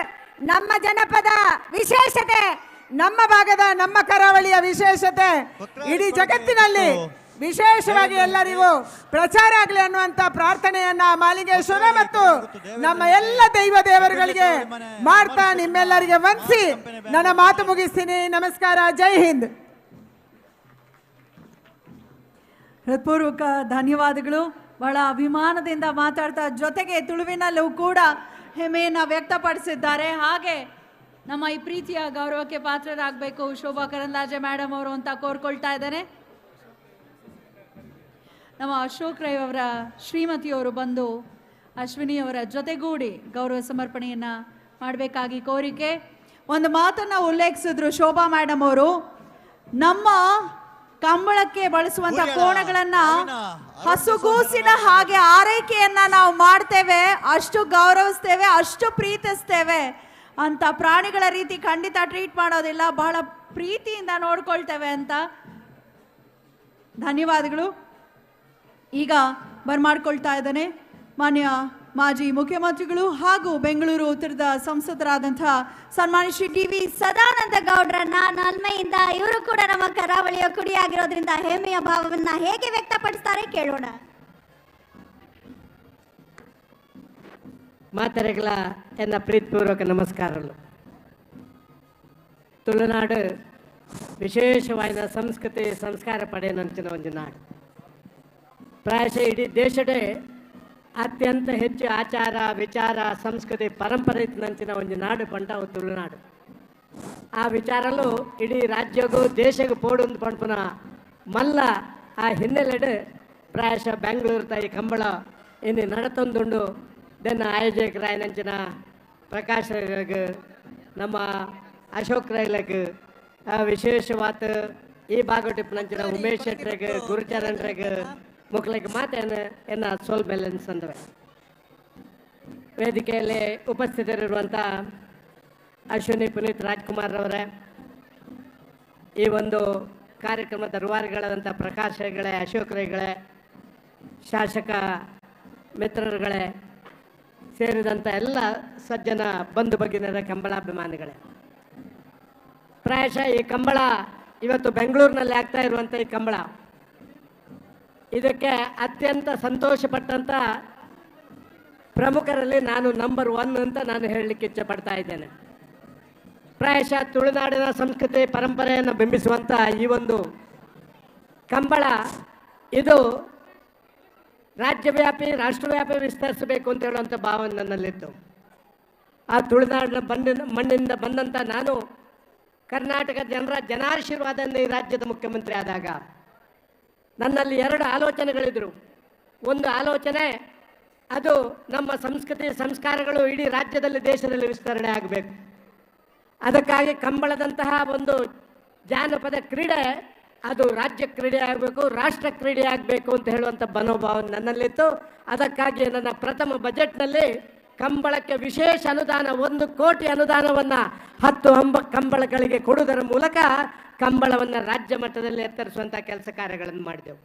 ನಮ್ಮ ಜನಪದ ವಿಶೇಷತೆ, ನಮ್ಮ ಭಾಗದ, ನಮ್ಮ ಕರಾವಳಿಯ ವಿಶೇಷತೆ ಇಡೀ ಜಗತ್ತಿನಲ್ಲಿ ವಿಶೇಷವಾಗಿ ಎಲ್ಲರಿಗೂ ಪ್ರಚಾರ ಆಗಲಿ ಅನ್ನುವಂಥ ಪ್ರಾರ್ಥನೆಯನ್ನ ಮಾಲಿಂಗೇಶ್ವರ ಮತ್ತು ನಮ್ಮ ಎಲ್ಲ ದೈವ ದೇವರುಗಳಿಗೆ ಮಾಡ್ತಾ ನಿಮ್ಮೆಲ್ಲರಿಗೆ ವಂದಿಸಿ ನನ್ನ ಮಾತು ಮುಗಿಸ್ತೀನಿ. ನಮಸ್ಕಾರ, ಜೈ ಹಿಂದ್. ಹೃತ್ಪೂರ್ವಕ ಧನ್ಯವಾದಗಳು. ಬಹಳ ಅಭಿಮಾನದಿಂದ ಮಾತಾಡ್ತಾ, ಜೊತೆಗೆ ತುಳುವಿನಲ್ಲೂ ಕೂಡ ಹೆಮ್ಮೆಯನ್ನು ವ್ಯಕ್ತಪಡಿಸಿದ್ದಾರೆ. ಹಾಗೆ ನಮ್ಮ ಈ ಪ್ರೀತಿಯ ಗೌರವಕ್ಕೆ ಪಾತ್ರರಾಗಬೇಕು ಶೋಭಾ ಕರಂದ್ಲಾಜೆ ಮೇಡಮ್ ಅವರು ಅಂತ ಕೋರ್ಕೊಳ್ತಾ ಇದ್ದಾರೆ. ನಮ್ಮ ಅಶೋಕ್ ರೈ ಅವರ ಶ್ರೀಮತಿಯವರು ಬಂದು ಅಶ್ವಿನಿಯವರ ಜೊತೆಗೂಡಿ ಗೌರವ ಸಮರ್ಪಣೆಯನ್ನು ಮಾಡಬೇಕಾಗಿ ಕೋರಿಕೆ. ಒಂದು ಮಾತನ್ನು ಉಲ್ಲೇಖಿಸಿದ್ರು ಶೋಭಾ ಮೇಡಮ್ ಅವರು, ನಮ್ಮ ಕಂಬಳಕ್ಕೆ ಬಳಸುವಂಥ ಕೋಣಗಳನ್ನು ಹಸುಗೂಸಿನ ಹಾಗೆ ಆರೈಕೆಯನ್ನು ನಾವು ಮಾಡ್ತೇವೆ, ಅಷ್ಟು ಗೌರವಿಸ್ತೇವೆ, ಅಷ್ಟು ಪ್ರೀತಿಸ್ತೇವೆ ಅಂತ. ಪ್ರಾಣಿಗಳ ರೀತಿ ಖಂಡಿತ ಟ್ರೀಟ್ ಮಾಡೋದಿಲ್ಲ, ಬಹಳ ಪ್ರೀತಿಯಿಂದ ನೋಡ್ಕೊಳ್ತೇವೆ ಅಂತ. ಧನ್ಯವಾದಗಳು. ಈಗ ಬರ್ಮಾಡ್ಕೊಳ್ತಾ ಇದ್ದಾನೆ ಮಾನ್ಯ ಮಾಜಿ ಮುಖ್ಯಮಂತ್ರಿಗಳು ಹಾಗೂ ಬೆಂಗಳೂರು ಉತ್ತರದ ಸಂಸದರಾದಂಥ ಸನ್ಮಾನ್ಯ ಶ್ರೀ ಟಿ.ವಿ. ಸದಾನಂದ ಗೌಡ್ರನ್ನ ನನ್ಮೆಯಿಂದ, ಇವರು ಕೂಡ ನಮ್ಮ ಕರಾವಳಿಯ ಕುಡಿಯಾಗಿರೋದ್ರಿಂದ ಹೆಮ್ಮೆಯ ಭಾವವನ್ನ ಹೇಗೆ ವ್ಯಕ್ತಪಡಿಸ್ತಾರೆ ಕೇಳೋಣ. ಮಾತರೆಗಳ ಎನ್ನ ಪ್ರೀತಿಪೂರ್ವಕ ನಮಸ್ಕಾರಗಳು. ತುಳುನಾಡು ವಿಶೇಷವಾದ ಸಂಸ್ಕೃತಿ ಸಂಸ್ಕಾರ ಪಡೆಯನಂಚಿನ ಒಂದು ನಾಡು. ಪ್ರಾಯಶಃ ಇಡೀ ದೇಶದೇ ಅತ್ಯಂತ ಹೆಚ್ಚು ಆಚಾರ ವಿಚಾರ ಸಂಸ್ಕೃತಿ ಪರಂಪರೆ ಇತ್ತಿನಂಚಿನ ಒಂದು ನಾಡು ಪಂಡವು ತುಳುನಾಡು. ಆ ವಿಚಾರಲು ಇಡೀ ರಾಜ್ಯಗೂ ದೇಶಗೂ ಪೋಡೊಂದು ಪಂಪನ ಮಲ್ಲ ಆ ಹಿನ್ನೆಲೆಡು ಪ್ರಾಯಶಃ ಬೆಂಗಳೂರು ತಾಯಿ ಕಂಬಳ ಇನ್ನು ನಡತೊಂದುಂಡು ದೆನ್ನ ಆಯೋಜಕರಾಯನಂಚಿನ ಪ್ರಕಾಶ್ ನಮ್ಮ ಅಶೋಕ್ ರೈಲಗ್ ವಿಶೇಷವಾದ ಈ ಭಾಗಟಿಪ್ನಂಚಿನ ಉಮೇಶ್ ಶೆಟ್ರಗ್ ಗುರುಚರಣ್ರಗ್ ಮಕ್ಕಳಿಗೆ ಮಾತೇನು ಎನ್ನ ಸೋಲ್ಬೆಲೆನ್ಸ್ ಅಂದವೆ. ವೇದಿಕೆಯಲ್ಲಿ ಉಪಸ್ಥಿತರಿರುವಂಥ ಅಶ್ವಿನಿ ಪುನೀತ್ ರಾಜ್ಕುಮಾರ್ ಅವರೇ, ಈ ಒಂದು ಕಾರ್ಯಕ್ರಮದ ರೂವಾರಿಗಳಾದಂಥ ಪ್ರಕಾಶ್ ಹೆಗಡೆ, ಅಶೋಕ್ ರೈಗಳೇ, ಶಾಸಕ ಮಿತ್ರರುಗಳೇ ಸೇರಿದಂಥ ಎಲ್ಲ ಸಜ್ಜನ ಬಂಧು ಭಗಿನರ ಕಂಬಳಾಭಿಮಾನಿಗಳೇ, ಪ್ರಾಯಶಃ ಈ ಕಂಬಳ ಇವತ್ತು ಬೆಂಗಳೂರಿನಲ್ಲಿ ಆಗ್ತಾ ಇರುವಂಥ ಈ ಕಂಬಳ, ಇದಕ್ಕೆ ಅತ್ಯಂತ ಸಂತೋಷಪಟ್ಟಂಥ ಪ್ರಮುಖರಲ್ಲಿ ನಾನು ನಂಬರ್ 1 ಅಂತ ನಾನು ಹೇಳಲಿಕ್ಕೆ ಇಚ್ಛೆ ಪಡ್ತಾ ಇದ್ದೇನೆ. ಪ್ರಾಯಶಃ ತುಳುನಾಡಿನ ಸಂಸ್ಕೃತಿ ಪರಂಪರೆಯನ್ನು ಬಿಂಬಿಸುವಂಥ ಈ ಒಂದು ಕಂಬಳ ಇದು ರಾಜ್ಯವ್ಯಾಪಿ ರಾಷ್ಟ್ರವ್ಯಾಪಿ ವಿಸ್ತರಿಸಬೇಕು ಅಂತ ಹೇಳುವಂಥ ಭಾವನೆ ನನ್ನಲ್ಲಿತ್ತು. ಆ ತುಳುನಾಡಿನ ಮಣ್ಣಿಂದ ಬಂದಂಥ ನಾನು ಕರ್ನಾಟಕ ಜನರ ಜನಾಶೀರ್ವಾದದಿಂದ ಈ ರಾಜ್ಯದ ಮುಖ್ಯಮಂತ್ರಿ ಆದಾಗ ನನ್ನಲ್ಲಿ 2 ಆಲೋಚನೆಗಳಿದ್ರು. ಒಂದು ಆಲೋಚನೆ, ಅದು ನಮ್ಮ ಸಂಸ್ಕೃತಿ ಸಂಸ್ಕಾರಗಳು ಇಡೀ ರಾಜ್ಯದಲ್ಲಿ ದೇಶದಲ್ಲಿ ವಿಸ್ತರಣೆ ಆಗಬೇಕು. ಅದಕ್ಕಾಗಿ ಕಂಬಳದಂತಹ ಒಂದು ಜಾನಪದ ಕ್ರೀಡೆ ಅದು ರಾಜ್ಯ ಕ್ರೀಡೆ ಆಗಬೇಕು, ರಾಷ್ಟ್ರ ಕ್ರೀಡೆ ಆಗಬೇಕು ಅಂತ ಹೇಳುವಂಥ ಮನೋಭಾವ ನನ್ನಲ್ಲಿತ್ತು. ಅದಕ್ಕಾಗಿ ನನ್ನ ಪ್ರಥಮ ಬಜೆಟ್ನಲ್ಲಿ ಕಂಬಳಕ್ಕೆ ವಿಶೇಷ ಅನುದಾನ 1 ಕೋಟಿ ಅನುದಾನವನ್ನು 10 ಕಂಬಳಗಳಿಗೆ ಕೊಡುವುದರ ಮೂಲಕ ಕಂಬಳವನ್ನು ರಾಜ್ಯ ಮಟ್ಟದಲ್ಲಿ ಎತ್ತರಿಸುವಂಥ ಕೆಲಸ ಕಾರ್ಯಗಳನ್ನು ಮಾಡಿದೆವು.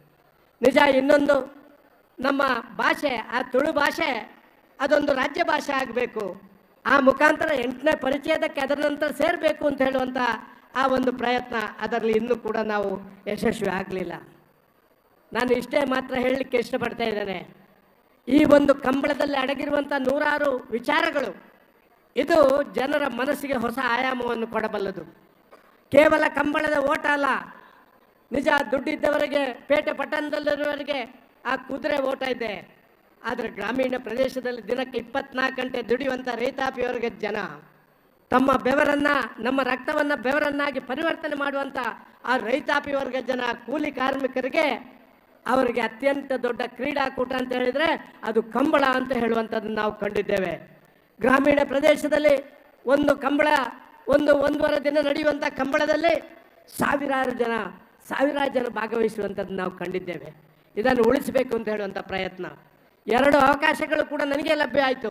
ನಿಜ, ಇನ್ನೊಂದು ನಮ್ಮ ಭಾಷೆ, ಆ ತುಳು ಭಾಷೆ ಅದೊಂದು ರಾಜ್ಯ ಭಾಷೆ ಆಗಬೇಕು, ಆ ಮುಖಾಂತರ 8ನೇ ಪರಿಚಯದಕ್ಕೆ ಅದರ ನಂತರ ಸೇರಬೇಕು ಅಂತ ಹೇಳುವಂಥ ಆ ಒಂದು ಪ್ರಯತ್ನ, ಅದರಲ್ಲಿ ಇನ್ನೂ ಕೂಡ ನಾವು ಯಶಸ್ವಿ ಆಗಲಿಲ್ಲ. ನಾನು ಇಷ್ಟೇ ಮಾತ್ರ ಹೇಳಲಿಕ್ಕೆ ಇಷ್ಟಪಡ್ತಾ ಇದ್ದೇನೆ, ಈ ಒಂದು ಕಂಬಳದಲ್ಲಿ ಅಡಗಿರುವಂಥ 100 ವಿಚಾರಗಳು ಇದು ಜನರ ಮನಸ್ಸಿಗೆ ಹೊಸ ಆಯಾಮವನ್ನು ಕೊಡಬಲ್ಲದು. ಕೇವಲ ಕಂಬಳದ ಓಟ ಅಲ್ಲ, ನಿಜ ದುಡ್ಡಿದ್ದವರಿಗೆ, ಪೇಟೆ ಪಟ್ಟಣದಲ್ಲಿರುವವರಿಗೆ ಆ ಕುದುರೆ ಓಟ ಇದೆ. ಆದರೆ ಗ್ರಾಮೀಣ ಪ್ರದೇಶದಲ್ಲಿ ದಿನಕ್ಕೆ 24 ಗಂಟೆ ದುಡಿಯುವಂಥ ರೈತಾಪಿಯವರಿಗೆ ಜನ ತಮ್ಮ ಬೆವರನ್ನು, ನಮ್ಮ ರಕ್ತವನ್ನು ಬೆವರನ್ನಾಗಿ ಪರಿವರ್ತನೆ ಮಾಡುವಂಥ ಆ ರೈತಾಪಿ ವರ್ಗ ಜನ, ಕೂಲಿ ಕಾರ್ಮಿಕರಿಗೆ ಅವರಿಗೆ ಅತ್ಯಂತ ದೊಡ್ಡ ಕ್ರೀಡಾಕೂಟ ಅಂತ ಹೇಳಿದರೆ ಅದು ಕಂಬಳ ಅಂತ ಹೇಳುವಂಥದ್ದನ್ನು ನಾವು ಕಂಡಿದ್ದೇವೆ. ಗ್ರಾಮೀಣ ಪ್ರದೇಶದಲ್ಲಿ ಒಂದು ಕಂಬಳ, ಒಂದೂವರೆ ದಿನ ನಡೆಯುವಂಥ ಕಂಬಳದಲ್ಲಿ ಸಾವಿರಾರು ಜನ ಭಾಗವಹಿಸುವಂಥದ್ದು ನಾವು ಕಂಡಿದ್ದೇವೆ. ಇದನ್ನು ಉಳಿಸಬೇಕು ಅಂತ ಹೇಳುವಂಥ ಪ್ರಯತ್ನ. 2 ಅವಕಾಶಗಳು ಕೂಡ ನನಗೆ ಲಭ್ಯ ಆಯಿತು.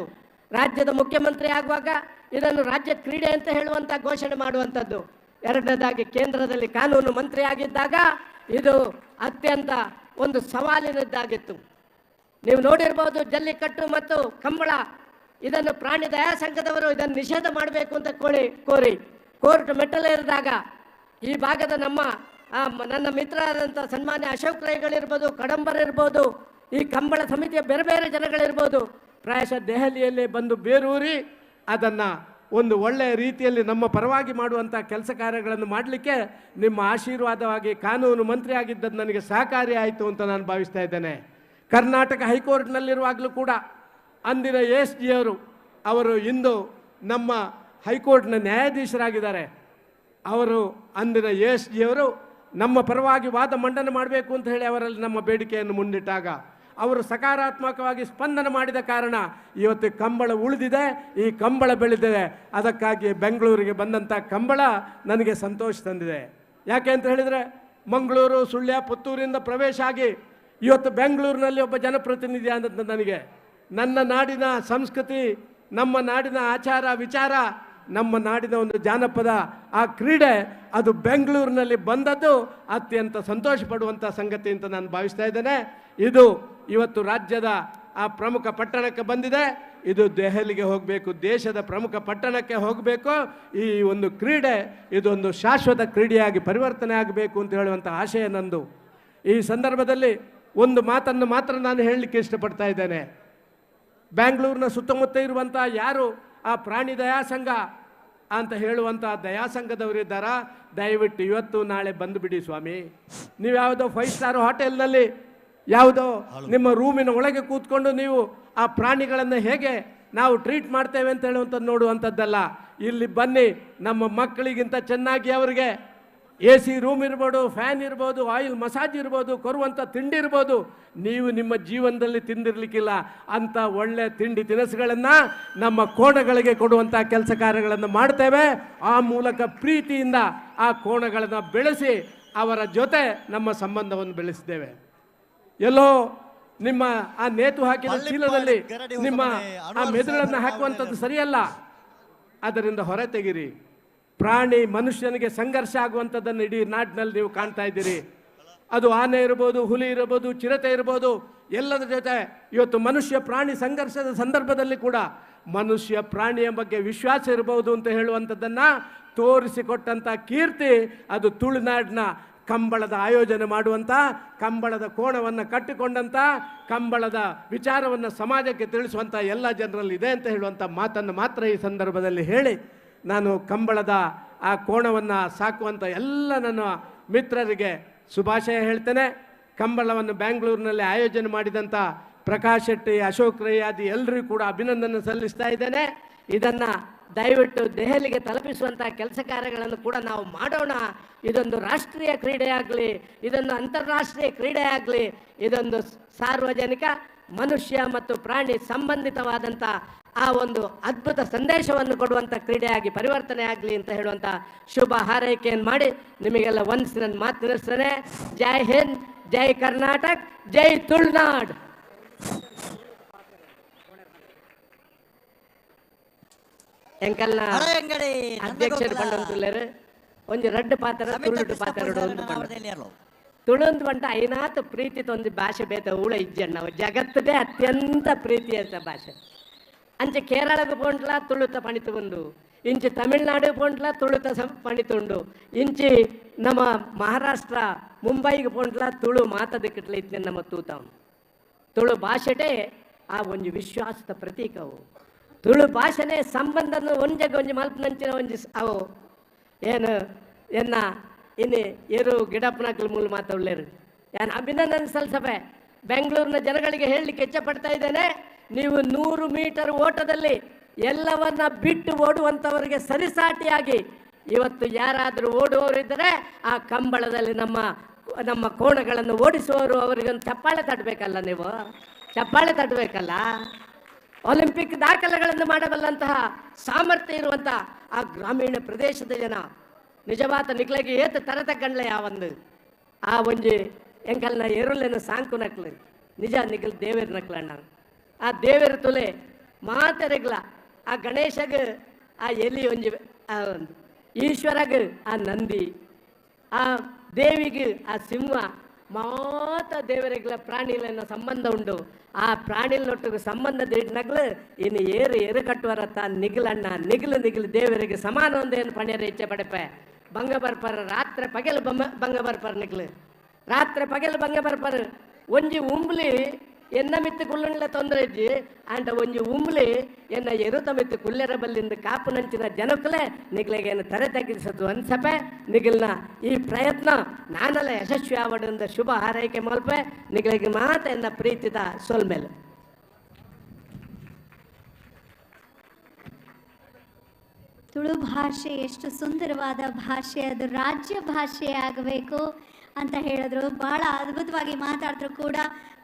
ರಾಜ್ಯದ ಮುಖ್ಯಮಂತ್ರಿ ಆಗುವಾಗ ಇದನ್ನು ರಾಜ್ಯ ಕ್ರೀಡೆ ಅಂತ ಹೇಳುವಂಥ ಘೋಷಣೆ ಮಾಡುವಂಥದ್ದು. 2ನೇದಾಗಿ ಕೇಂದ್ರದಲ್ಲಿ ಕಾನೂನು ಮಂತ್ರಿ ಆಗಿದ್ದಾಗ ಇದು ಅತ್ಯಂತ ಒಂದು ಸವಾಲಿನದ್ದಾಗಿತ್ತು. ನೀವು ನೋಡಿರ್ಬೋದು, ಜಲ್ಲಿಕಟ್ಟು ಮತ್ತು ಕಂಬಳ ಇದನ್ನು ಪ್ರಾಣಿ ದಯಾ ಸಂಘದವರು ಇದನ್ನು ನಿಷೇಧ ಮಾಡಬೇಕು ಅಂತ ಕೋರಿ ಕೋರ್ಟ್ ಮೆಟ್ಟಲೇರಿದಾಗ ಈ ಭಾಗದ ನನ್ನ ಮಿತ್ರರಾದಂಥ ಸನ್ಮಾನ್ಯ ಅಶೋಕ್ ರೈಗಳಿರ್ಬೋದು, ಕಡಂಬರ್ ಇರ್ಬೋದು, ಈ ಕಂಬಳ ಸಮಿತಿಯ ಬೇರೆ ಬೇರೆ ಜನಗಳಿರ್ಬೋದು, ಪ್ರಾಯಶಃ ದೆಹಲಿಯಲ್ಲಿ ಬಂದು ಬೇರೂರಿ ಅದನ್ನು ಒಂದು ಒಳ್ಳೆಯ ರೀತಿಯಲ್ಲಿ ನಮ್ಮ ಪರವಾಗಿ ಮಾಡುವಂಥ ಕೆಲಸ ಕಾರ್ಯಗಳನ್ನು ಮಾಡಲಿಕ್ಕೆ ನಿಮ್ಮ ಆಶೀರ್ವಾದವಾಗಿ ಕಾನೂನು ಮಂತ್ರಿ ಆಗಿದ್ದದ್ದು ನನಗೆ ಸಹಕಾರಿ ಆಯಿತು ಅಂತ ನಾನು ಭಾವಿಸ್ತಾ ಇದ್ದೇನೆ. ಕರ್ನಾಟಕ ಹೈಕೋರ್ಟ್ನಲ್ಲಿರುವಾಗಲೂ ಕೂಡ ಅಂದಿನ ಎಸ್ ಜಿ ಅವರು ಇಂದು ನಮ್ಮ ಹೈಕೋರ್ಟ್ನ ನ್ಯಾಯಾಧೀಶರಾಗಿದ್ದಾರೆ. ಅವರು ಅಂದಿನ ಎಸ್ ಜಿ ನಮ್ಮ ಪರವಾಗಿ ವಾದ ಮಂಡನೆ ಮಾಡಬೇಕು ಅಂತ ಹೇಳಿ ಅವರಲ್ಲಿ ನಮ್ಮ ಬೇಡಿಕೆಯನ್ನು ಮುಂದಿಟ್ಟಾಗ ಅವರು ಸಕಾರಾತ್ಮಕವಾಗಿ ಸ್ಪಂದನೆ ಮಾಡಿದ ಕಾರಣ ಇವತ್ತು ಕಂಬಳ ಉಳಿದಿದೆ, ಈ ಕಂಬಳ ಬೆಳೆದಿದೆ. ಅದಕ್ಕಾಗಿ ಬೆಂಗಳೂರಿಗೆ ಬಂದಂಥ ಕಂಬಳ ನನಗೆ ಸಂತೋಷ ತಂದಿದೆ. ಯಾಕೆ ಅಂತ ಹೇಳಿದರೆ, ಮಂಗಳೂರು, ಸುಳ್ಯ, ಪುತ್ತೂರಿಂದ ಪ್ರವೇಶ ಆಗಿ ಇವತ್ತು ಬೆಂಗಳೂರಿನಲ್ಲಿ ಒಬ್ಬ ಜನಪ್ರತಿನಿಧಿ ಆದಂಥ ನನಗೆ ನನ್ನ ನಾಡಿನ ಸಂಸ್ಕೃತಿ, ನಮ್ಮ ನಾಡಿನ ಆಚಾರ ವಿಚಾರ, ನಮ್ಮ ನಾಡಿನ ಒಂದು ಜಾನಪದ ಆ ಕ್ರೀಡೆ ಅದು ಬೆಂಗಳೂರಿನಲ್ಲಿ ಬಂದದ್ದು ಅತ್ಯಂತ ಸಂತೋಷ ಪಡುವಂಥ ಸಂಗತಿ ಅಂತ ನಾನು ಭಾವಿಸ್ತಾ ಇದ್ದೇನೆ. ಇದು ಇವತ್ತು ರಾಜ್ಯದ ಆ ಪ್ರಮುಖ ಪಟ್ಟಣಕ್ಕೆ ಬಂದಿದೆ. ಇದು ದೆಹಲಿಗೆ ಹೋಗಬೇಕು, ದೇಶದ ಪ್ರಮುಖ ಪಟ್ಟಣಕ್ಕೆ ಹೋಗಬೇಕು. ಈ ಒಂದು ಕ್ರೀಡೆ ಇದೊಂದು ಶಾಶ್ವತ ಕ್ರೀಡೆಯಾಗಿ ಪರಿವರ್ತನೆ ಆಗಬೇಕು ಅಂತ ಹೇಳುವಂಥ ಆಶಯ ನಂದು. ಈ ಸಂದರ್ಭದಲ್ಲಿ ಒಂದು ಮಾತನ್ನು ಮಾತ್ರ ನಾನು ಹೇಳಲಿಕ್ಕೆ ಇಷ್ಟಪಡ್ತಾ ಇದ್ದೇನೆ. ಬ್ಯಾಂಗ್ಳೂರಿನ ಸುತ್ತಮುತ್ತ ಇರುವಂಥ ಯಾರು ಆ ಪ್ರಾಣಿ ದಯಾಸಂಘ ಅಂತ ಹೇಳುವಂಥ ದಯಾಸಂಘದವರಿದ್ದಾರ, ದಯವಿಟ್ಟು ಇವತ್ತು ನಾಳೆ ಬಂದುಬಿಡಿ ಸ್ವಾಮಿ. ನೀವು ಯಾವುದೋ 5 ಸ್ಟಾರ್ ಹೋಟೆಲ್ನಲ್ಲಿ ಯಾವುದೋ ನಿಮ್ಮ ರೂಮಿನ ಒಳಗೆ ಕೂತ್ಕೊಂಡು ನೀವು ಆ ಪ್ರಾಣಿಗಳನ್ನು ಹೇಗೆ ನಾವು ಟ್ರೀಟ್ ಮಾಡ್ತೇವೆ ಅಂತ ಹೇಳುವಂಥದ್ದು ನೋಡುವಂಥದ್ದಲ್ಲ. ಇಲ್ಲಿ ಬನ್ನಿ, ನಮ್ಮ ಮಕ್ಕಳಿಗಿಂತ ಚೆನ್ನಾಗಿ ಅವರಿಗೆ AC ರೂಮ್ ಇರ್ಬೋದು, ಫ್ಯಾನ್ ಇರ್ಬೋದು, ಆಯಿಲ್ ಮಸಾಜ್ ಇರ್ಬೋದು, ಕೊರುವಂಥ ತಿಂಡಿ ಇರ್ಬೋದು, ನೀವು ನಿಮ್ಮ ಜೀವನದಲ್ಲಿ ತಿಂದಿರಲಿಕ್ಕಿಲ್ಲ ಅಂಥ ಒಳ್ಳೆ ತಿಂಡಿ ತಿನಿಸುಗಳನ್ನು ನಮ್ಮ ಕೋಣಗಳಿಗೆ ಕೊಡುವಂಥ ಕೆಲಸ ಕಾರ್ಯಗಳನ್ನು ಮಾಡ್ತೇವೆ. ಆ ಮೂಲಕ ಪ್ರೀತಿಯಿಂದ ಆ ಕೋಣಗಳನ್ನು ಬೆಳೆಸಿ ಅವರ ಜೊತೆ ನಮ್ಮ ಸಂಬಂಧವನ್ನು ಬೆಳೆಸಿದ್ದೇವೆ. ಎಲ್ಲೋ ನಿಮ್ಮ ಆ ನೇತು ಹಾಕಿದ ಚೀಲದಲ್ಲಿ ನಿಮ್ಮ ಆ ಮೆದುಳನ್ನು ಹಾಕುವಂಥದ್ದು ಸರಿಯಲ್ಲ. ಅದರಿಂದ ಹೊರ ತೆಗಿರಿ. ಪ್ರಾಣಿ ಮನುಷ್ಯನಿಗೆ ಸಂಘರ್ಷ ಆಗುವಂಥದ್ದನ್ನು ಇಡೀ ನಾಡಿನಲ್ಲಿ ನೀವು ಕಾಣ್ತಾ ಇದ್ದೀರಿ. ಅದು ಆನೆ ಇರ್ಬೋದು, ಹುಲಿ ಇರ್ಬೋದು, ಚಿರತೆ ಇರ್ಬೋದು, ಎಲ್ಲದರ ಜೊತೆ ಇವತ್ತು ಮನುಷ್ಯ ಪ್ರಾಣಿ ಸಂಘರ್ಷದ ಸಂದರ್ಭದಲ್ಲಿ ಕೂಡ ಮನುಷ್ಯ ಪ್ರಾಣಿಯ ಬಗ್ಗೆ ವಿಶ್ವಾಸ ಇರಬಹುದು ಅಂತ ಹೇಳುವಂಥದ್ದನ್ನು ತೋರಿಸಿಕೊಟ್ಟಂಥ ಕೀರ್ತಿ ಅದು ತುಳುನಾಡಿನ ಕಂಬಳದ ಆಯೋಜನೆ ಮಾಡುವಂಥ, ಕಂಬಳದ ಕೋಣವನ್ನು ಕಟ್ಟಿಕೊಂಡಂಥ, ಕಂಬಳದ ವಿಚಾರವನ್ನು ಸಮಾಜಕ್ಕೆ ತಿಳಿಸುವಂಥ ಎಲ್ಲ ಜನರಲ್ಲಿ ಇದೆ ಅಂತ ಹೇಳುವಂಥ ಮಾತನ್ನು ಮಾತ್ರ ಈ ಸಂದರ್ಭದಲ್ಲಿ ಹೇಳಿ, ನಾನು ಕಂಬಳದ ಆ ಕೋಣವನ್ನು ಸಾಕುವಂಥ ಎಲ್ಲ ನನ್ನ ಮಿತ್ರರಿಗೆ ಶುಭಾಶಯ ಹೇಳ್ತೇನೆ. ಕಂಬಳವನ್ನು ಬೆಂಗಳೂರಿನಲ್ಲಿ ಆಯೋಜನೆ ಮಾಡಿದಂಥ ಪ್ರಕಾಶ್ ಶೆಟ್ಟಿ, ಅಶೋಕ್ ರೈ ಆದಿ ಎಲ್ಲರಿಗೂ ಕೂಡ ಅಭಿನಂದನೆ ಸಲ್ಲಿಸ್ತಾ ಇದ್ದೇನೆ. ಇದನ್ನು ದಯವಿಟ್ಟು ದೆಹಲಿಗೆ ತಲುಪಿಸುವಂಥ ಕೆಲಸ ಕಾರ್ಯಗಳನ್ನು ಕೂಡ ನಾವು ಮಾಡೋಣ. ಇದೊಂದು ರಾಷ್ಟ್ರೀಯ ಕ್ರೀಡೆ ಆಗಲಿ, ಇದೊಂದು ಅಂತಾರಾಷ್ಟ್ರೀಯ ಕ್ರೀಡೆ ಆಗಲಿ, ಇದೊಂದು ಸಾರ್ವಜನಿಕ ಮನುಷ್ಯ ಮತ್ತು ಪ್ರಾಣಿ ಸಂಬಂಧಿತವಾದಂಥ ಆ ಒಂದು ಅದ್ಭುತ ಸಂದೇಶವನ್ನು ಕೊಡುವಂಥ ಕ್ರೀಡೆಯಾಗಿ ಪರಿವರ್ತನೆ ಆಗಲಿ ಅಂತ ಹೇಳುವಂಥ ಶುಭ ಹಾರೈಕೆಯನ್ನು ಮಾಡಿ ನಿಮಗೆಲ್ಲ ಒಂದ್ಸಿ ನನ್ನ ಮಾತು ತಿಳಿಸ್ತೇನೆ. ಜೈ ಹಿಂದ್, ಜೈ ಕರ್ನಾಟಕ, ಜೈ ತುಳುನಾಡ್. ಎಂಕಲ್ನ ಅಧ್ಯಕ್ಷರು ಪಂಡಂತುಳ್ಳರು ಒಂಜಿ ರಡ್ಡು ಪಾತ್ರ ತುಳುಟು ಪಾತ್ರ ತುಳುಂದು ಬಂಟ ಐನಾತ್ ಪ್ರೀತಿ ತೊಂದು ಭಾಷೆ ಬೇತ ಉಳ ಇಜ್ಜಣ್ಣ ಜಗತ್ತದೇ ಅತ್ಯಂತ ಪ್ರೀತಿಯ ಭಾಷೆ. ಅಂಚೆ ಕೇರಳಕ್ಕೆ ಪೋಂಟ್ಲ ತುಳುತ ಪಣಿತು ಉಂಡು, ಇಂಚಿ ತಮಿಳ್ನಾಡು ಪೋಂಟ್ಲ ತುಳುತ ಪಣಿತುಂಡು, ಇಂಚಿ ನಮ್ಮ ಮಹಾರಾಷ್ಟ್ರ ಮುಂಬೈಗೆ ಪೋಂಟ್ಲ ತುಳು ಮಾತದಕ್ಕಿಟ್ಲ ಇತ್ತೆ ನಮ್ಮ ತೂತವ್. ತುಳು ಭಾಷೆಟೇ ಆ ಒಂಜಿ ವಿಶ್ವಾಸದ ಪ್ರತೀಕವು. ತುಳು ಭಾಷೆನೇ ಸಂಬಂಧನ ಒಂಜಗೆ ಒಂಜಿ ಮಲ್ಪನಂಚಿನ ಒಂಜಿ ಅವು ಏನು ಎನ್ನ ಇನ್ನು ಏರು ಗಿಡಪ್ಪನಕ್ಲು ಮೂಲ ಮಾತಾಡಲೇರು. ನಾನು ಅಭಿನಂದನೆ ಸಲ್ಲಿಸಬೆ ಬೆಂಗಳೂರಿನ ಜನಗಳಿಗೆ ಹೇಳಲಿಕ್ಕೆ ಇಚ್ಛಪಡ್ತಾ ಇದ್ದೇನೆ, ನೀವು 100 ಮೀಟರ್ ಓಟದಲ್ಲಿ ಎಲ್ಲವನ್ನ ಬಿಟ್ಟು ಓಡುವಂಥವರಿಗೆ ಸರಿಸಾಟಿಯಾಗಿ ಇವತ್ತು ಯಾರಾದರೂ ಓಡುವವರಿದ್ದರೆ ಆ ಕಂಬಳದಲ್ಲಿ ನಮ್ಮ ಕೋಣಗಳನ್ನು ಓಡಿಸುವವರು ಅವರಿಗೊಂದು ಚಪ್ಪಾಳೆ ತಟ್ಟಬೇಕಲ್ಲ, ನೀವು ಚಪ್ಪಾಳೆ ತಟ್ಟಬೇಕಲ್ಲ. ಒಲಿಂಪಿಕ್ ದಾಖಲೆಗಳನ್ನು ಮಾಡಬಲ್ಲಂತಹ ಸಾಮರ್ಥ್ಯ ಇರುವಂಥ ಆ ಗ್ರಾಮೀಣ ಪ್ರದೇಶದ ಜನ ನಿಜವಾದ ನಿಕ್ಲೆಗೆ ಏತು ತರತ ಕಂಡ್ಲೆ ಯಾವಂದು ಆ ಒಂಜಿ ಎಂಕಲ್ನ ಎರುಳಿನ ಸಾಂಕು ನಕ್ಲು ನಿಜ ನಿಖಲ್ ದೇವೇರ್ ನಕ್ಲಣ್ಣ. ಆ ದೇವೇರ ತುಲೆ ಮಾತೆರೆಗ್ಲ ಆ ಗಣೇಶಗ ಆ ಎಲಿ ಒಂಜಿ ಈಶ್ವರಗ ಆ ನಂದಿ, ಆ ದೇವಿಗೆ ಆ ಸಿಂಹ ಮಾತ ದೇವರಿಗಳ ಪ್ರಾಣಿಗಳನ್ನ ಸಂಬಂಧ ಉಂಡು. ಆ ಪ್ರಾಣಿಲೊಟ್ಟಿಗೆ ಸಂಬಂಧದ ನಗ್ಲು ಇನ್ನು ಏರು ಕಟ್ಟುವರತ್ತ ನಿಗ್ಲಣ್ಣ ನಿಗ್ಲು ದೇವರಿಗೆ ಸಮಾನ ಒಂದೇನು ಪಣ್ಯರ ಇಚ್ಛೆ ಪಡೆಪೆ ಬಂಗ ಬರ್ಪರ್ ರಾತ್ರಿ ಪಗೆಲು ಬಂಗ ಬರ್ಪರ್ ನಿಗ್ಲು ರಾತ್ರಿ ಪಗೆಲು ಬಂಗ ಬರ್ಪರ್ ಒಂಜಿ ಉಂಬ್ಲಿ ಎನ್ನ ಮಿತ್ತು ಕುಲ್ಲಣ್ಣ ತೊಂದರೆ ಇಜ್ಜಿ ಅಂಟ ಒಂಜಿ ಉಂಬ್ಲಿ ಎನ್ನ ಎರುತ ಮಿತ್ತು ಕುಲ್ಲೆರ ಬಲ್ಲಿಂದ ಕಾಪು ನಂಚಿನ ಜನಕ್ಕಲೆ ನಿಗ್ಲಿಗೆ ಏನು ತರೆ ತಗ್ಗಿಸೋದು ಅನ್ಸಪೆ ನಿಗಿಲ್ನ ಈ ಪ್ರಯತ್ನ ನಾನೆಲ್ಲ ಯಶಸ್ವಿ ಆವಡಂದ ಶುಭ ಹಾರೈಕೆ ಮಲ್ಪೆ ನಿಗ್ಲಿಗೆ ಮಾತ ಎನ್ನ ಪ್ರೀತಿದ ಸೋಲ್ಮೇಲೆ. ತುಳು ಭಾಷೆ ಎಷ್ಟು ಸುಂದರವಾದ ಭಾಷೆ, ಅದು ರಾಜ್ಯ ಭಾಷೆ ಆಗಬೇಕು ಅಂತ ಹೇಳಿದ್ರು. ಬಹಳ ಅದ್ಭುತವಾಗಿ ಮಾತಾಡಿದ್ರು ಕೂಡ.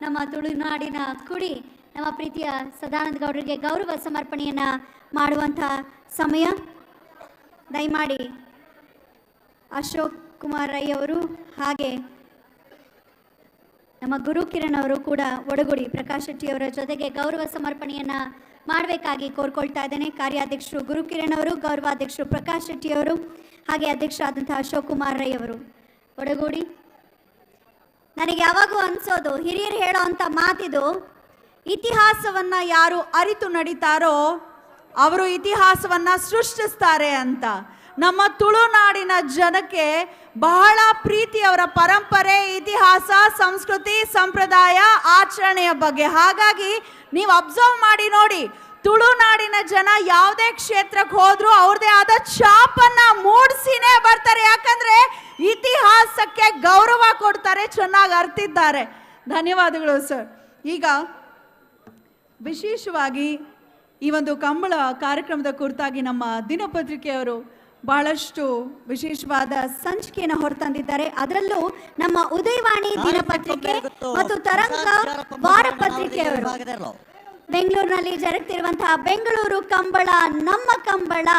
ನಮ್ಮ ತುಳುನಾಡಿನ ಕುಡಿ ನಮ್ಮ ಪ್ರೀತಿಯ ಸದಾನಂದ ಗೌಡರಿಗೆ ಗೌರವ ಸಮರ್ಪಣೆಯನ್ನು ಮಾಡುವಂಥ ಸಮಯ. ದಯಮಾಡಿ ಅಶೋಕ್ ಕುಮಾರ್ ರೈ ಅವರು ಹಾಗೆ ನಮ್ಮ ಗುರು ಕಿರಣ್ ಅವರು ಕೂಡ ಒಡಗೂಡಿ ಪ್ರಕಾಶ್ ಶೆಟ್ಟಿ ಅವರ ಜೊತೆಗೆ ಗೌರವ ಸಮರ್ಪಣೆಯನ್ನು ಮಾಡಬೇಕಾಗಿ ಕೋರ್ಕೊಳ್ತಾ ಇದ್ದೇನೆ. ಕಾರ್ಯಾಧ್ಯಕ್ಷರು ಗುರು ಕಿರಣ್ ಅವರು, ಗೌರವಾಧ್ಯಕ್ಷರು ಪ್ರಕಾಶ್ ಶೆಟ್ಟಿ ಅವರು, ಹಾಗೆ ಅಧ್ಯಕ್ಷರಾದಂಥ ಅಶೋಕ್ ಕುಮಾರ್ ರೈ ಅವರು ಒಡಗೂಡಿ. ನನಗೆ ಯಾವಾಗೂ ಅನಿಸೋದು, ಹಿರಿಯರು ಹೇಳೋ ಅಂಥ ಮಾತಿದು, ಇತಿಹಾಸವನ್ನು ಯಾರು ಅರಿತು ನಡೀತಾರೋ ಅವರು ಇತಿಹಾಸವನ್ನು ಸೃಷ್ಟಿಸ್ತಾರೆ ಅಂತ. ನಮ್ಮ ತುಳುನಾಡಿನ ಜನಕ್ಕೆ ಬಹಳ ಪ್ರೀತಿ ಅವರ ಪರಂಪರೆ, ಇತಿಹಾಸ, ಸಂಸ್ಕೃತಿ, ಸಂಪ್ರದಾಯ, ಆಚರಣೆಯ ಬಗ್ಗೆ. ಹಾಗಾಗಿ ನೀವು ಅಬ್ಸರ್ವ್ ಮಾಡಿ ನೋಡಿ, ತುಳುನಾಡಿನ ಜನ ಯಾವುದೇ ಕ್ಷೇತ್ರಕ್ಕೆ ಹೋದ್ರು ಅವ್ರದೇ ಆದ ಛಾಪನ್ನ ಮೂಡಿಸಿನೇ ಬರ್ತಾರೆ. ಯಾಕಂದ್ರೆ ಇತಿಹಾಸಕ್ಕೆ ಗೌರವ ಕೊಡ್ತಾರೆ, ಚೆನ್ನಾಗಿ ಅರ್ತಿದ್ದಾರೆ. ಧನ್ಯವಾದಗಳು ಸರ್. ಈಗ ವಿಶೇಷವಾಗಿ ಈ ಒಂದು ಕಂಬಳ ಕಾರ್ಯಕ್ರಮದ ಕುರಿತಾಗಿ ನಮ್ಮ ದಿನಪತ್ರಿಕೆಯವರು ಬಹಳಷ್ಟು ವಿಶೇಷವಾದ ಸಂಚಿಕೆಯನ್ನು ಹೊರತಂದಿದ್ದಾರೆ. ಅದರಲ್ಲೂ ನಮ್ಮ ಉದಯವಾಣಿ ದಿನಪತ್ರಿಕೆ ಮತ್ತು ತರಂಗ ವಾರಪತ್ರಿಕೆಯವರು ಬೆಂಗಳೂರಿನಲ್ಲಿ ಜರುಗುತ್ತಿರುವಂತಹ ಬೆಂಗಳೂರು ಕಂಬಳ ನಮ್ಮ ಕಂಬಳ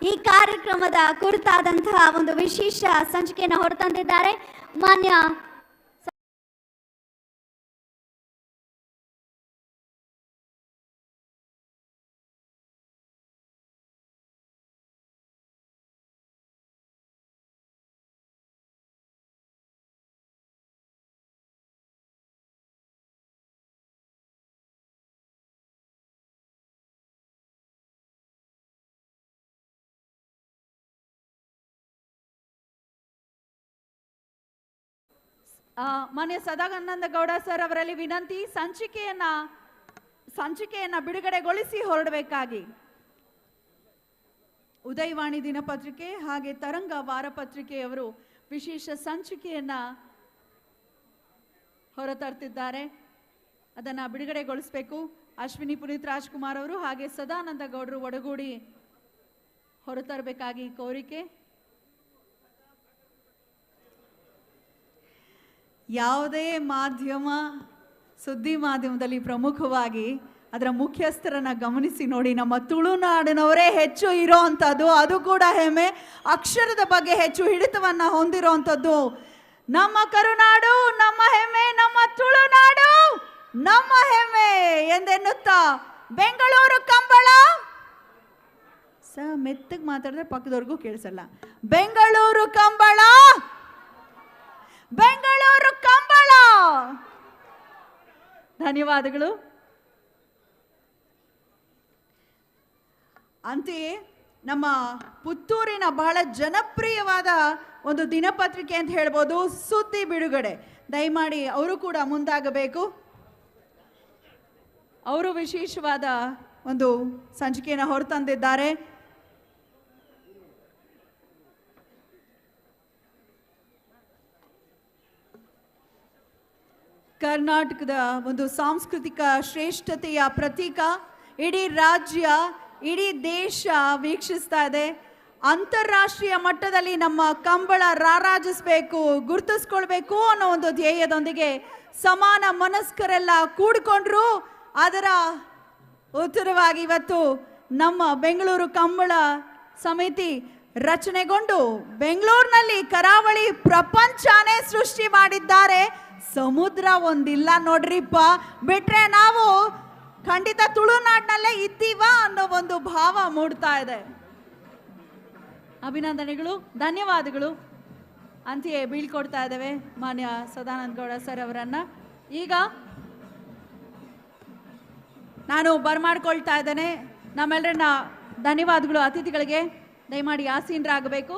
ಈ ಕಾರ್ಯಕ್ರಮದ ಕುರಿತಾದಂತಹ ಒಂದು ವಿಶೇಷ ಸಂಚಿಕೆಯನ್ನು ಹೊರತಂದಿದ್ದಾರೆ. ಮಾನ್ಯ ಮಾನ್ಯ ಸದಾನಂದ ಗೌಡ ಸರ್ ಅವರಲ್ಲಿ ವಿನಂತಿ, ಸಂಚಿಕೆಯನ್ನ ಬಿಡುಗಡೆಗೊಳಿಸಿ ಹೊರಡಬೇಕಾಗಿ. ಉದಯವಾಣಿ ದಿನಪತ್ರಿಕೆ ಹಾಗೆ ತರಂಗ ವಾರಪತ್ರಿಕೆಯವರು ವಿಶೇಷ ಸಂಚಿಕೆಯನ್ನ ಹೊರತರ್ತಿದ್ದಾರೆ, ಅದನ್ನ ಬಿಡುಗಡೆಗೊಳಿಸಬೇಕು. ಅಶ್ವಿನಿ ಪುನೀತ್ ರಾಜ್ಕುಮಾರ್ ಅವರು ಹಾಗೆ ಸದಾನಂದ ಗೌಡರು ಒಡಗೂಡಿ ಹೊರತರಬೇಕಾಗಿ ಕೋರಿಕೆ. ಯಾವುದೇ ಮಾಧ್ಯಮ, ಸುದ್ದಿ ಮಾಧ್ಯಮದಲ್ಲಿ ಪ್ರಮುಖವಾಗಿ ಅದರ ಮುಖ್ಯಸ್ಥರನ್ನ ಗಮನಿಸಿ ನೋಡಿ. ನಮ್ಮ ತುಳುನಾಡಿನವರೇ ಹೆಚ್ಚು ಇರೋ ಅಂಥದ್ದು, ಅದು ಕೂಡ ಹೆಮ್ಮೆ. ಅಕ್ಷರದ ಬಗ್ಗೆ ಹೆಚ್ಚು ಹಿಡಿತವನ್ನ ಹೊಂದಿರೋ ಅಂಥದ್ದು ನಮ್ಮ ಕರುನಾಡು, ನಮ್ಮ ಹೆಮ್ಮೆ, ನಮ್ಮ ತುಳುನಾಡು ನಮ್ಮ ಹೆಮ್ಮೆ ಎಂದೆನ್ನುತ್ತಾ ಬೆಂಗಳೂರು ಕಂಬಳ ಮೆತ್ತಗೆ ಮಾತಾಡಿದ್ರೆ ಪಕ್ಕದವ್ರಿಗೂ ಕೇಳಿಸಲ್ಲ. ಬೆಂಗಳೂರು ಕಂಬಳ, ಬೆಂಗಳೂರು ಕಂಬಳ. ಧನ್ಯವಾದಗಳು. ಅಂತೆಯೇ ನಮ್ಮ ಪುತ್ತೂರಿನ ಬಹಳ ಜನಪ್ರಿಯವಾದ ಒಂದು ದಿನಪತ್ರಿಕೆ ಅಂತ ಹೇಳ್ಬೋದು, ಸುದ್ದಿ ಬಿಡುಗಡೆ. ದಯಮಾಡಿ ಅವರು ಕೂಡ ಮುಂದಾಗಬೇಕು. ಅವರು ವಿಶೇಷವಾದ ಒಂದು ಸಂಚಿಕೆಯನ್ನು ಹೊರತಂದಿದ್ದಾರೆ. ಕರ್ನಾಟಕದ ಒಂದು ಸಾಂಸ್ಕೃತಿಕ ಶ್ರೇಷ್ಠತೆಯ ಪ್ರತೀಕ. ಇಡೀ ರಾಜ್ಯ, ಇಡೀ ದೇಶ ವೀಕ್ಷಿಸ್ತಾ ಇದೆ. ಅಂತಾರಾಷ್ಟ್ರೀಯ ಮಟ್ಟದಲ್ಲಿ ನಮ್ಮ ಕಂಬಳ ರಾರಾಜಿಸಬೇಕು, ಗುರುತಿಸ್ಕೊಳ್ಬೇಕು ಅನ್ನೋ ಒಂದು ಧ್ಯೇಯದೊಂದಿಗೆ ಸಮಾನ ಮನಸ್ಕರೆಲ್ಲ ಕೂಡಿಕೊಂಡ್ರು. ಅದರ ಉತ್ತರವಾಗಿ ಇವತ್ತು ನಮ್ಮ ಬೆಂಗಳೂರು ಕಂಬಳ ಸಮಿತಿ ರಚನೆಗೊಂಡು ಬೆಂಗಳೂರಿನಲ್ಲಿ ಕರಾವಳಿ ಪ್ರಪಂಚನೇ ಸೃಷ್ಟಿ ಮಾಡಿದ್ದಾರೆ. ಸಮುದ್ರ ಒಂದಿಲ್ಲ ನೋಡ್ರಿಪ್ಪ, ಬಿಟ್ರೆ ನಾವು ಖಂಡಿತ ತುಳುನಾಡಿನಲ್ಲೇ ಇದ್ದೀವ ಅನ್ನೋ ಒಂದು ಭಾವ ಮೂಡ್ತಾ ಇದೆ. ಅಭಿನಂದನೆಗಳು, ಧನ್ಯವಾದಗಳು. ಅಂತೆಯೇ ಬೀಳ್ಕೊಡ್ತಾ ಇದ್ದೇವೆ ಮಾನ್ಯ ಸದಾನಂದ ಗೌಡ ಸರ್ ಅವರನ್ನ. ಈಗ ನಾನು ಬರಮಾಡ್ಕೊಳ್ತಾ ಇದ್ದೇನೆ. ನಮ್ಮೆಲ್ಲರನ್ನ ಧನ್ಯವಾದಗಳು ಅತಿಥಿಗಳಿಗೆ. ದಯಮಾಡಿ ಆಸೀನರಾಗಬೇಕು.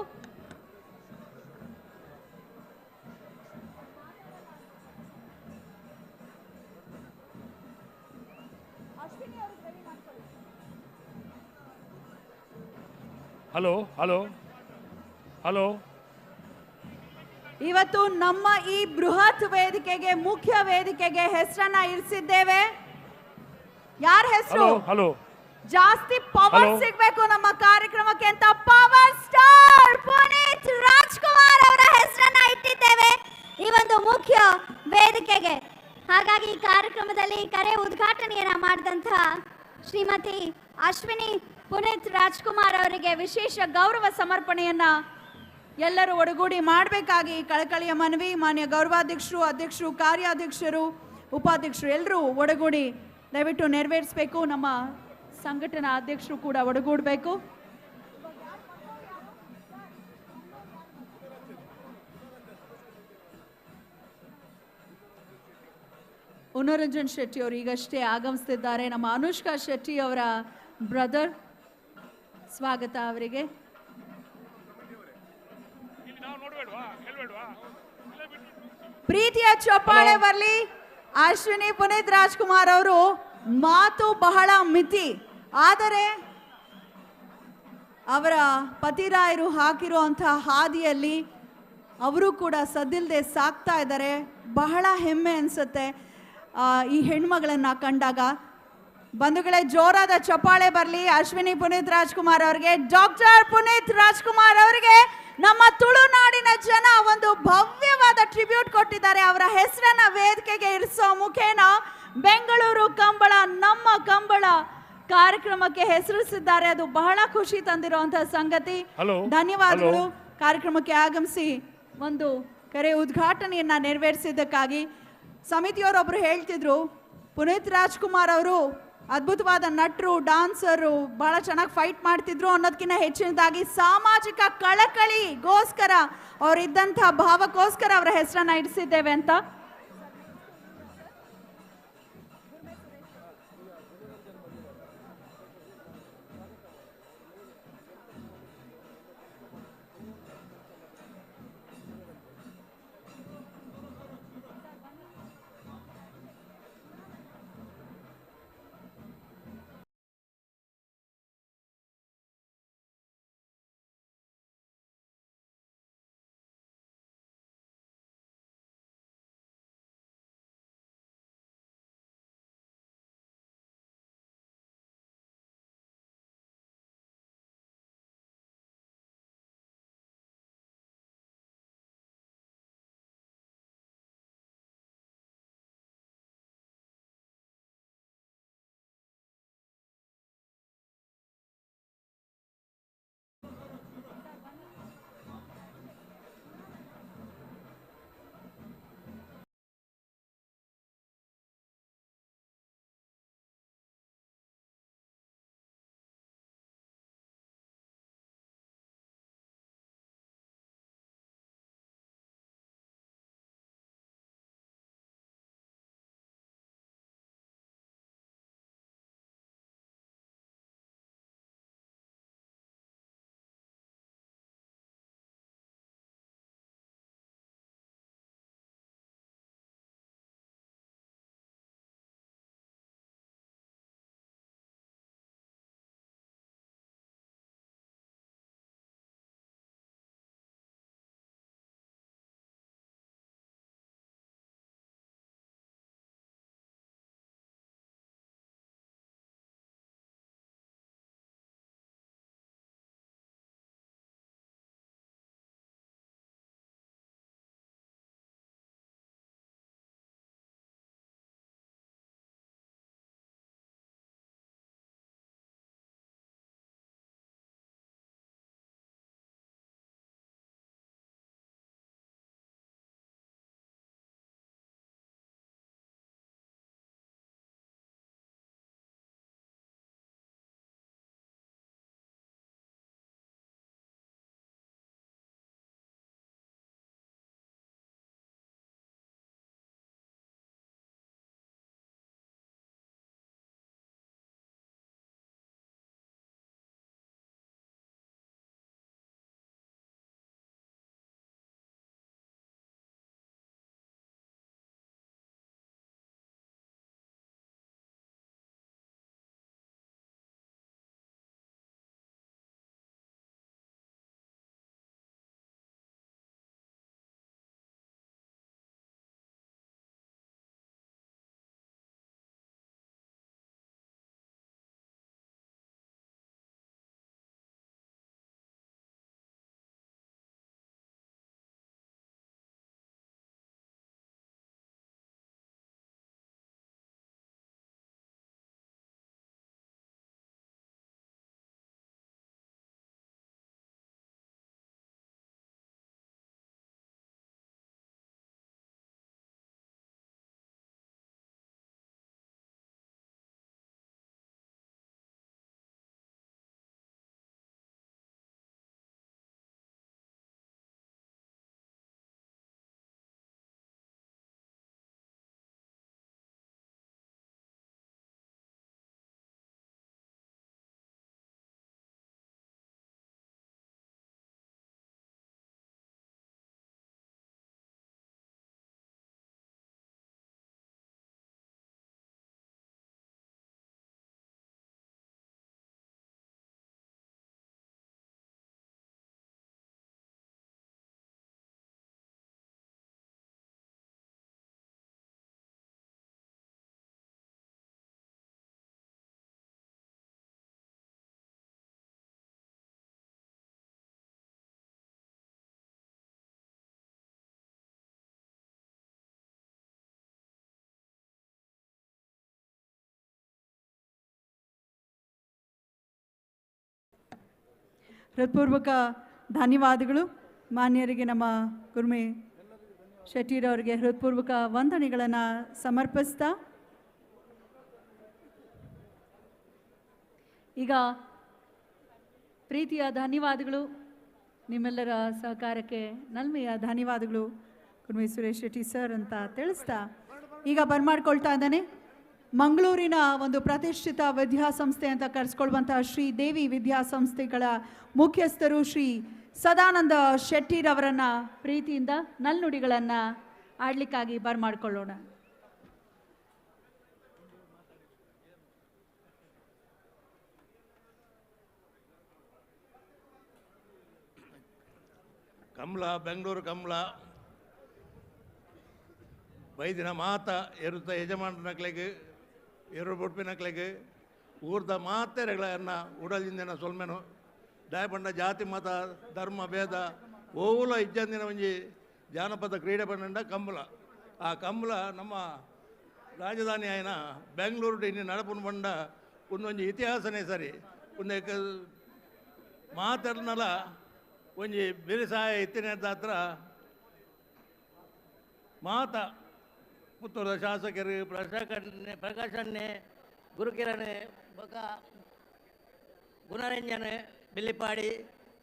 Hello hello hello. ಇವತ್ತು ನಮ್ಮ ಈ ಬೃಹತ್ ವೇದಿಕೆಗೆ, ಮುಖ್ಯ ವೇದಿಕೆಗೆ ಹೆಸರನ್ನ ಇರಿಸಿದ್ದೇವೆ. ಯಾರ ಹೆಸರು? ಹಲೋ. ಜಾಸ್ತಿ ಪವರ್ ಸಿಗಬೇಕು ನಮ್ಮ ಕಾರ್ಯಕ್ರಮಕ್ಕೆ ಅಂತ ಪವರ್ ಸ್ಟಾರ್ ಪುನೀತ್ ರಾಜ್ಕುಮಾರ್ ಅವರ ಹೆಸರನ್ನ ಇಟ್ಟಿದ್ದೇವೆ ಈ ಒಂದು ಮುಖ್ಯ ವೇದಿಕೆಗೆ. ಹಾಗಾಗಿ ಈ ಕಾರ್ಯಕ್ರಮದಲ್ಲಿ ಕರೆ ಉದ್ಘಾಟನೆಯನ್ನ ಮಾಡಿದಂತಹ ಶ್ರೀಮತಿ ಅಶ್ವಿನಿ ಪುನೀತ್ ರಾಜ್ಕುಮಾರ್ ಅವರಿಗೆ ವಿಶೇಷ ಗೌರವ ಸಮರ್ಪಣೆಯನ್ನ ಎಲ್ಲರೂ ಒಡಗೂಡಿ ಮಾಡಬೇಕಾಗಿ ಕಳಕಳಿಯ ಮನವಿ. ಮಾನ್ಯ ಗೌರವಾಧ್ಯಕ್ಷರು, ಅಧ್ಯಕ್ಷರು, ಕಾರ್ಯಾಧ್ಯಕ್ಷರು, ಉಪಾಧ್ಯಕ್ಷರು ಎಲ್ಲರೂ ಒಡಗೂಡಿ ದಯವಿಟ್ಟು ನೆರವೇರಿಸಬೇಕು. ನಮ್ಮ ಸಂಘಟನಾ ಅಧ್ಯಕ್ಷರು ಕೂಡ ಒಡಗೂಡಬೇಕು. ಉನರಂಜನ್ ಶೆಟ್ಟಿ ಅವರು ಈಗಷ್ಟೇ ಆಗಮಿಸುತ್ತಿದ್ದಾರೆ. ನಮ್ಮ ಅನುಷ್ಕಾ ಶೆಟ್ಟಿ ಅವರ ಬ್ರದರ್. ಸ್ವಾಗತ ಅವರಿಗೆ. ಪ್ರೀತಿಯ ಚಪ್ಪಾಳೆ ಬರಲಿ. ಅಶ್ವಿನಿ ಪುನೀತ್ ರಾಜ್ಕುಮಾರ್ ಅವರು ಮಾತು ಬಹಳ ಮಿತಿ, ಆದರೆ ಅವರ ಪತಿರಾಯರು ಹಾಕಿರುವಂತಹ ಹಾದಿಯಲ್ಲಿ ಅವರು ಕೂಡ ಸದ್ದಿಲ್ಲದೆ ಸಾಕ್ತಾ ಇದ್ದಾರೆ. ಬಹಳ ಹೆಮ್ಮೆ ಅನಿಸುತ್ತೆ ಈ ಹೆಣ್ಮಗಳನ್ನ ಕಂಡಾಗ. ಬಂಧುಗಳೇ, ಜೋರಾದ ಚಪ್ಪಾಳೆ ಬರಲಿ ಅಶ್ವಿನಿ ಪುನೀತ್ ರಾಜ್ಕುಮಾರ್ ಅವರಿಗೆ. ಡಾಕ್ಟರ್ ಪುನೀತ್ ರಾಜ್ಕುಮಾರ್ ಅವರಿಗೆ ನಮ್ಮ ತುಳುನಾಡಿನ ಜನ ಒಂದು ಭವ್ಯವಾದ ಟ್ರಿಬ್ಯೂಟ್ ಕೊಟ್ಟಿದ್ದಾರೆ. ಅವರ ಹೆಸರನ್ನ ವೇದಿಕೆಗೆ ಇರಿಸೋ ಮುಖೇನ ಬೆಂಗಳೂರು ಕಂಬಳ, ನಮ್ಮ ಕಂಬಳ ಕಾರ್ಯಕ್ರಮಕ್ಕೆ ಹೆಸರಿಸಿದ್ದಾರೆ. ಅದು ಬಹಳ ಖುಷಿ ತಂದಿರುವಂತಹ ಸಂಗತಿ. ಧನ್ಯವಾದಗಳು. ಕಾರ್ಯಕ್ರಮಕ್ಕೆ ಆಗಮಿಸಿ ಒಂದು ಕರೆ ಉದ್ಘಾಟನೆಯನ್ನ ನೆರವೇರಿಸಿದ್ದಕ್ಕಾಗಿ. ಸಮಿತಿಯವರೊಬ್ರು ಹೇಳ್ತಿದ್ರು, ಪುನೀತ್ ರಾಜ್ಕುಮಾರ್ ಅವರು ಅದ್ಭುತವಾದ ನಟರು, ಡಾನ್ಸರು, ಬಹಳ ಚೆನ್ನಾಗಿ ಫೈಟ್ ಮಾಡ್ತಿದ್ರು ಅನ್ನೋದಕ್ಕಿಂತ ಹೆಚ್ಚಿನದಾಗಿ ಸಾಮಾಜಿಕ ಕಳಕಳಿಗೋಸ್ಕರ ಅವರಿದ್ದಂತಹ ಭಾವಕ್ಕೋಸ್ಕರ ಅವರ ಹೆಸರನ್ನ ಇಡಿಸಿದ್ದೇವೆ ಅಂತ. ಹೃತ್ಪೂರ್ವಕ ಧನ್ಯವಾದಗಳು. ಮಾನ್ಯರಿಗೆ ನಮ್ಮ ಗುರ್ಮಿ ಶೆಟ್ಟಿರವರಿಗೆ ಹೃತ್ಪೂರ್ವಕ ವಂದನೆಗಳನ್ನು ಸಮರ್ಪಿಸ್ತಾ ಈಗ ಪ್ರೀತಿಯ ಧನ್ಯವಾದಗಳು, ನಿಮ್ಮೆಲ್ಲರ ಸಹಕಾರಕ್ಕೆ ನಲ್ಮೆಯ ಧನ್ಯವಾದಗಳು ಗುರ್ಮಿ ಸುರೇಶ್ ಶೆಟ್ಟಿ ಸರ್ ಅಂತ ತಿಳಿಸ್ತಾ ಈಗ ಬರ್ಮಾಡ್ಕೊಳ್ತಾ ಇದ್ದಾನೆ ಮಂಗಳೂರಿನ ಒಂದು ಪ್ರತಿಷ್ಠಿತ ವಿದ್ಯಾಸಂಸ್ಥೆ ಅಂತ ಕರೆಸ್ಕೊಳ್ಳುವಂತಹ ಶ್ರೀ ದೇವಿ ವಿದ್ಯಾಸಂಸ್ಥೆಗಳ ಮುಖ್ಯಸ್ಥರು ಶ್ರೀ ಸದಾನಂದ ಶೆಟ್ಟಿರವರನ್ನ ಪ್ರೀತಿಯಿಂದ ನಲ್ನುಡಿಗಳನ್ನು ಆಡ್ಲಿಕ್ಕಾಗಿ ಬರ್ಮಾಡ್ಕೊಳ್ಳೋಣ. ಕಮಲ ಬೆಂಗಳೂರು ಕಮಲ ವೈದಿನ ಮಾತ ಎರುತ್ತ ಯಜಮಾನ ನಕ್ಲೆಗೆ ಎರಡು ಬೊಡ್ಪಿ ನಕ್ಲೆಗೆ ಊರ್ದ ಮಾತೆರೆಗಳನ್ನ ಉಡಲಿಂದಿನ ಸೊಲ್ಮೆನು ದಯಪಂಡ ಜಾತಿ ಮತ ಧರ್ಮ ಭೇದ ಓಲ ಇಜ್ಜಂದಿನ ಒಂಜಿ ಜಾನಪದ ಕ್ರೀಡೆ ಪಂಡ ಕಂಬಳ. ಆ ಕಂಬಳ ನಮ್ಮ ರಾಜಧಾನಿ ಆಯ್ನ ಬೆಂಗಳೂರು ಇನ್ನು ನಡಪುನ ಪಂಡ ಒಂದೊಂದು ಇತಿಹಾಸನೇ ಸರಿ ಒಂದು ಮಾತರ್ನಲ ಒಂಜಿ ಬಿರುಸಾಯ ಇತ್ತಿನ ಹತ್ರ ಮಾತ ಪುತ್ತೂರದ ಶಾಸಕರು ಪ್ರಕಾಶನ್ನೆ ಗುರುಕಿರಣ್ ಬೊಕ ಗುಣರಂಜನ್ ಬಿಲ್ಲಿಪಾಡಿ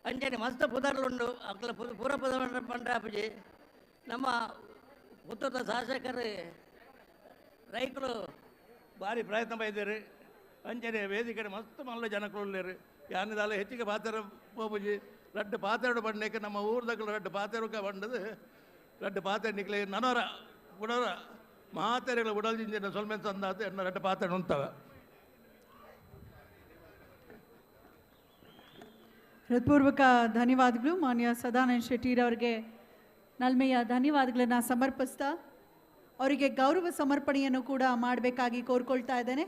ಅಂಚನೆ ಮಸ್ತ್ ಪುದರ್ಲುಂಡು ಅಕ್ಲ ಪೂರ ಪುದ ಪಂಡ್ರಾಪುಜಿ ನಮ್ಮ ಪುತ್ತೂರದ ಶಾಸಕರು ರೈತರು ಭಾರಿ ಪ್ರಯತ್ನ ಬೈದೇರು ಅಂಚನೆ ವೇದಿಕೆ ಮಸ್ತ್ ಮಲ್ಲ ಜನಕ್ಕಳು ಯಾನಿದಾಲ ಹೆಚ್ಚಿಗೆ ಪಾತ್ರ ಪೋಪುಜಿ ರಡ್ಡು ಪಾತ್ರೆಡು ಬಂಡಕ್ಕೆ ನಮ್ಮ ಊರ್ದಗಳು ರಡ್ಡು ಪಾತ್ರೆಕ ಬಂಡದು ರಡ್ಡು ಪಾತ್ರೆ ನಿಕ್ಲೆ ನನರ ಬುಡರ ಮಾತೆರೆಗಳ ಉಡಲ್ಜಿಂಜಿನ ಸೊಲ್ಮೆನ್ ಸಂದಾತ ಎನ್ನ ರಡ್ಡು ಪಾತ್ರೆ ಉಂಟವೆ. ಹೃತ್ಪೂರ್ವಕ ಧನ್ಯವಾದಗಳು ಮಾನ್ಯ ಸದಾನಂದ ಶೆಟ್ಟಿರವರಿಗೆ ನಲ್ಮೆಯ ಧನ್ಯವಾದಗಳನ್ನು ಸಮರ್ಪಿಸ್ತಾ ಅವರಿಗೆ ಗೌರವ ಸಮರ್ಪಣೆಯನ್ನು ಕೂಡ ಮಾಡಬೇಕಾಗಿ ಕೋರ್ಕೊಳ್ತಾ ಇದ್ದೇನೆ.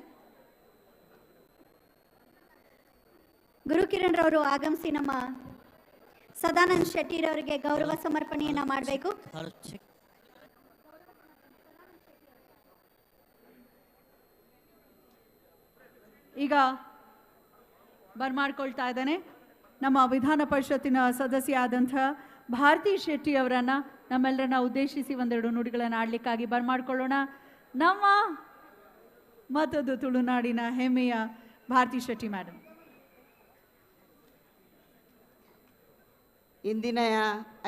ಗುರುಕಿರಣ್ ರವರು ಆಗಮಿಸಿ ನಮ್ಮ ಸದಾನಂದ ಶೆಟ್ಟಿರವರಿಗೆ ಗೌರವ ಸಮರ್ಪಣೆಯನ್ನ ಮಾಡಬೇಕು. ಈಗ ಬರ್ಮಾಡ್ಕೊಳ್ತಾ ಇದ್ದಾನೆ ನಮ್ಮ ವಿಧಾನ ಪರಿಷತ್ತಿನ ಸದಸ್ಯ ಆದಂಥ ಭಾರತಿ ಶೆಟ್ಟಿ ಅವರನ್ನು ನಮ್ಮೆಲ್ಲರನ್ನ ಉದ್ದೇಶಿಸಿ ಒಂದೆರಡು ನುಡಿಗಳನ್ನು ಆಡಲಿಕ್ಕಾಗಿ ಬರ್ಮಾಡ್ಕೊಳ್ಳೋಣ. ನಮ್ಮ ಮತ್ತೊಂದು ತುಳುನಾಡಿನ ಹೆಮ್ಮೆಯ ಭಾರತಿ ಶೆಟ್ಟಿ ಮೇಡಮ್. ಇಂದಿನ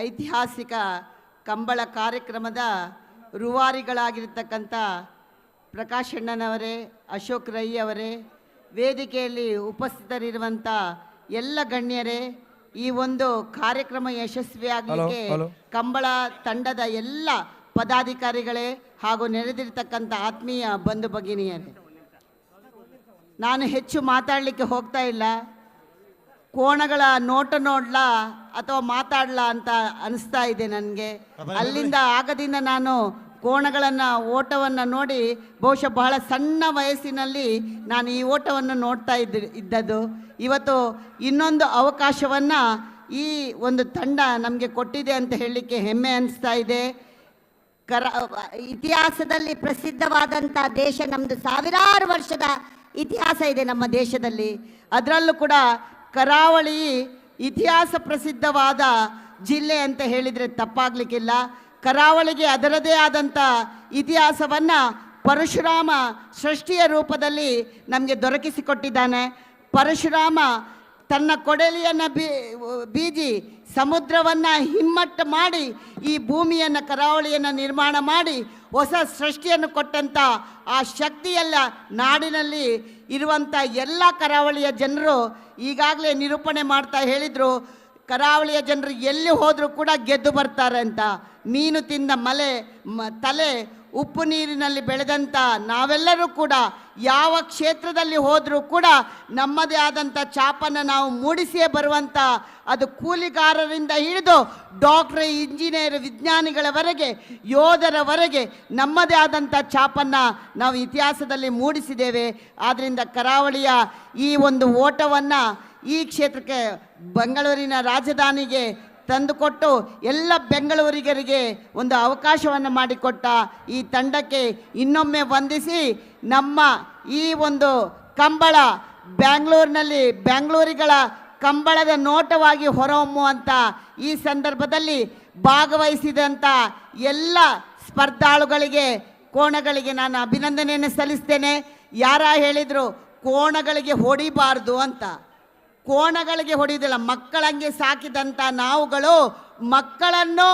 ಐತಿಹಾಸಿಕ ಕಂಬಳ ಕಾರ್ಯಕ್ರಮದ ರೂವಾರಿಗಳಾಗಿರ್ತಕ್ಕಂಥ ಪ್ರಕಾಶ್ ಅಣ್ಣನವರೇ, ಅಶೋಕ್ ರೈ ಅವರೇ, ವೇದಿಕೆಯಲ್ಲಿ ಉಪಸ್ಥಿತರಿರುವಂಥ ಎಲ್ಲ ಗಣ್ಯರೇ, ಈ ಒಂದು ಕಾರ್ಯಕ್ರಮ ಯಶಸ್ವಿಯಾಗಲಿಕ್ಕೆ ಕಂಬಳ ತಂಡದ ಎಲ್ಲ ಪದಾಧಿಕಾರಿಗಳೇ ಹಾಗೂ ನೆರೆದಿರ್ತಕ್ಕಂಥ ಆತ್ಮೀಯ ಬಂಧು ಭಗಿನಿಯರೇ, ನಾನು ಹೆಚ್ಚು ಮಾತಾಡಲಿಕ್ಕೆ ಹೋಗ್ತಾ ಇಲ್ಲ. ಕೋಣಗಳ ನೋಟ ನೋಡ್ಲಾ ಅಥವಾ ಮಾತಾಡ್ಲಾ ಅಂತ ಅನಿಸ್ತಾ ಇದೆ ನನಗೆ. ಅಲ್ಲಿಂದ ಆಗದಿಂದ ನಾನು ಕೋಣಗಳನ್ನು ಓಟವನ್ನು ನೋಡಿ ಬಹುಶಃ ಬಹಳ ಸಣ್ಣ ವಯಸ್ಸಿನಲ್ಲಿ ನಾನು ಈ ಓಟವನ್ನು ನೋಡ್ತಾ ಇದ್ದದ್ದು. ಇವತ್ತು ಇನ್ನೊಂದು ಅವಕಾಶವನ್ನು ಈ ಒಂದು ತಂಡ ನಮಗೆ ಕೊಟ್ಟಿದೆ ಅಂತ ಹೇಳಲಿಕ್ಕೆ ಹೆಮ್ಮೆ ಅನಿಸ್ತಾ ಇದೆ. ಇತಿಹಾಸದಲ್ಲಿ ಪ್ರಸಿದ್ಧವಾದಂಥ ದೇಶ ನಮ್ಮದು. ಸಾವಿರಾರು ವರ್ಷದ ಇತಿಹಾಸ ಇದೆ ನಮ್ಮ ದೇಶದಲ್ಲಿ. ಅದರಲ್ಲೂ ಕೂಡ ಕರಾವಳಿ ಇತಿಹಾಸ ಪ್ರಸಿದ್ಧವಾದ ಜಿಲ್ಲೆ ಅಂತ ಹೇಳಿದರೆ ತಪ್ಪಾಗಲಿಕ್ಕಿಲ್ಲ. ಕರಾವಳಿಗೆ ಅದರದೇ ಆದಂಥ ಇತಿಹಾಸವನ್ನು ಪರಶುರಾಮ ಸೃಷ್ಟಿಯ ರೂಪದಲ್ಲಿ ನಮಗೆ ದೊರಕಿಸಿಕೊಟ್ಟಿದ್ದಾನೆ. ಪರಶುರಾಮ ತನ್ನ ಕೊಡಲಿಯನ್ನು ಬೀಜಿ ಸಮುದ್ರವನ್ನು ಹಿಮ್ಮಟ್ಟು ಮಾಡಿ ಈ ಭೂಮಿಯನ್ನು ಕರಾವಳಿಯನ್ನು ನಿರ್ಮಾಣ ಮಾಡಿ ಹೊಸ ಸೃಷ್ಟಿಯನ್ನು ಕೊಟ್ಟಂಥ ಆ ಶಕ್ತಿಯೆಲ್ಲ ನಾಡಿನಲ್ಲಿ ಇರುವಂಥ ಎಲ್ಲ ಕರಾವಳಿಯ ಜನರು ಈಗಾಗಲೇ ನಿರೂಪಣೆ ಮಾಡ್ತಾ ಹೇಳಿದರು. ಕರಾವಳಿಯ ಜನರು ಎಲ್ಲಿ ಹೋದರೂ ಕೂಡ ಗೆದ್ದು ಬರ್ತಾರೆ ಅಂತ. ಮೀನು ತಿಂದ ತಲೆ ಉಪ್ಪು ನೀರಿನಲ್ಲಿ ಬೆಳೆದಂಥ ನಾವೆಲ್ಲರೂ ಕೂಡ ಯಾವ ಕ್ಷೇತ್ರದಲ್ಲಿ ಹೋದರೂ ಕೂಡ ನಮ್ಮದೇ ಆದಂಥ ಛಾಪನ್ನು ನಾವು ಮೂಡಿಸಿಯೇ ಬರುವಂಥ, ಅದು ಕೂಲಿಗಾರರಿಂದ ಹಿಡಿದು ಡಾಕ್ಟ್ರ್, ಇಂಜಿನಿಯರ್, ವಿಜ್ಞಾನಿಗಳವರೆಗೆ, ಯೋಧರವರೆಗೆ ನಮ್ಮದೇ ಆದಂಥ ಛಾಪನ್ನು ನಾವು ಇತಿಹಾಸದಲ್ಲಿ ಮೂಡಿಸಿದ್ದೇವೆ. ಆದ್ದರಿಂದ ಕರಾವಳಿಯ ಈ ಒಂದು ಓಟವನ್ನು ಈ ಕ್ಷೇತ್ರಕ್ಕೆ ಬೆಂಗಳೂರಿನ ರಾಜಧಾನಿಗೆ ತಂದುಕೊಟ್ಟು ಎಲ್ಲ ಬೆಂಗಳೂರಿಗರಿಗೆ ಒಂದು ಅವಕಾಶವನ್ನು ಮಾಡಿಕೊಟ್ಟ ಈ ತಂಡಕ್ಕೆ ಇನ್ನೊಮ್ಮೆ ವಂದಿಸಿ, ನಮ್ಮ ಈ ಒಂದು ಕಂಬಳ ಬೆಂಗಳೂರಿನಲ್ಲಿ ಬೆಂಗಳೂರಿಗಳ ಕಂಬಳದ ನೋಟವಾಗಿ ಹೊರಹೊಮ್ಮುವಂಥ ಈ ಸಂದರ್ಭದಲ್ಲಿ ಭಾಗವಹಿಸಿದಂಥ ಎಲ್ಲ ಸ್ಪರ್ಧಾಳುಗಳಿಗೆ ಕೋಣಗಳಿಗೆ ನಾನು ಅಭಿನಂದನೆಯನ್ನು ಸಲ್ಲಿಸ್ತೇನೆ. ಯಾರ ಹೇಳಿದರು ಕೋಣಗಳಿಗೆ ಹೊಡಿಬಾರ್ದು ಅಂತ, ಕೋಣಗಳಿಗೆ ಹೊಡೆಯೋದಿಲ್ಲ, ಮಕ್ಕಳಂಗೆ ಸಾಕಿದಂಥ ನಾವುಗಳು ಮಕ್ಕಳನ್ನು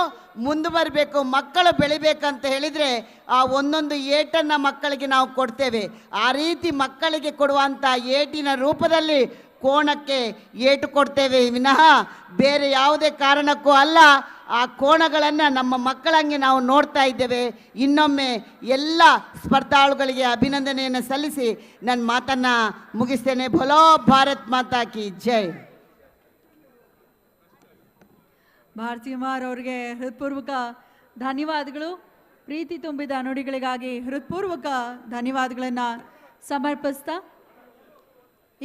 ಮುಂದೆ ಬರಬೇಕು, ಮಕ್ಕಳು ಬೆಳಿಬೇಕಂತ ಹೇಳಿದರೆ ಆ ಒಂದೊಂದು ಏಟನ್ನು ಮಕ್ಕಳಿಗೆ ನಾವು ಕೊಡ್ತೇವೆ. ಆ ರೀತಿ ಮಕ್ಕಳಿಗೆ ಕೊಡುವಂಥ ಏಟಿನ ರೂಪದಲ್ಲಿ ಕೋಣಕ್ಕೆ ಏಟು ಕೊಡ್ತೇವೆ ವಿನಃ ಬೇರೆ ಯಾವುದೇ ಕಾರಣಕ್ಕೂ ಅಲ್ಲ. ಆ ಕೋಣಗಳನ್ನು ನಮ್ಮ ಮಕ್ಕಳಂಗೆ ನಾವು ನೋಡ್ತಾ ಇದ್ದೇವೆ. ಇನ್ನೊಮ್ಮೆ ಎಲ್ಲ ಸ್ಪರ್ಧಾಳುಗಳಿಗೆ ಅಭಿನಂದನೆಯನ್ನು ಸಲ್ಲಿಸಿ ನನ್ನ ಮಾತನ್ನು ಮುಗಿಸ್ತೇನೆ. ಭಲೋ ಭಾರತ್ ಮಾತಾ ಕಿ ಜೈ. ಭಾರತಿ ಕುಮಾರ್ ಅವರಿಗೆ ಹೃತ್ಪೂರ್ವಕ ಧನ್ಯವಾದಗಳು. ಪ್ರೀತಿ ತುಂಬಿದ ನುಡಿಗಳಿಗಾಗಿ ಹೃತ್ಪೂರ್ವಕ ಧನ್ಯವಾದಗಳನ್ನು ಸಮರ್ಪಿಸ್ತಾ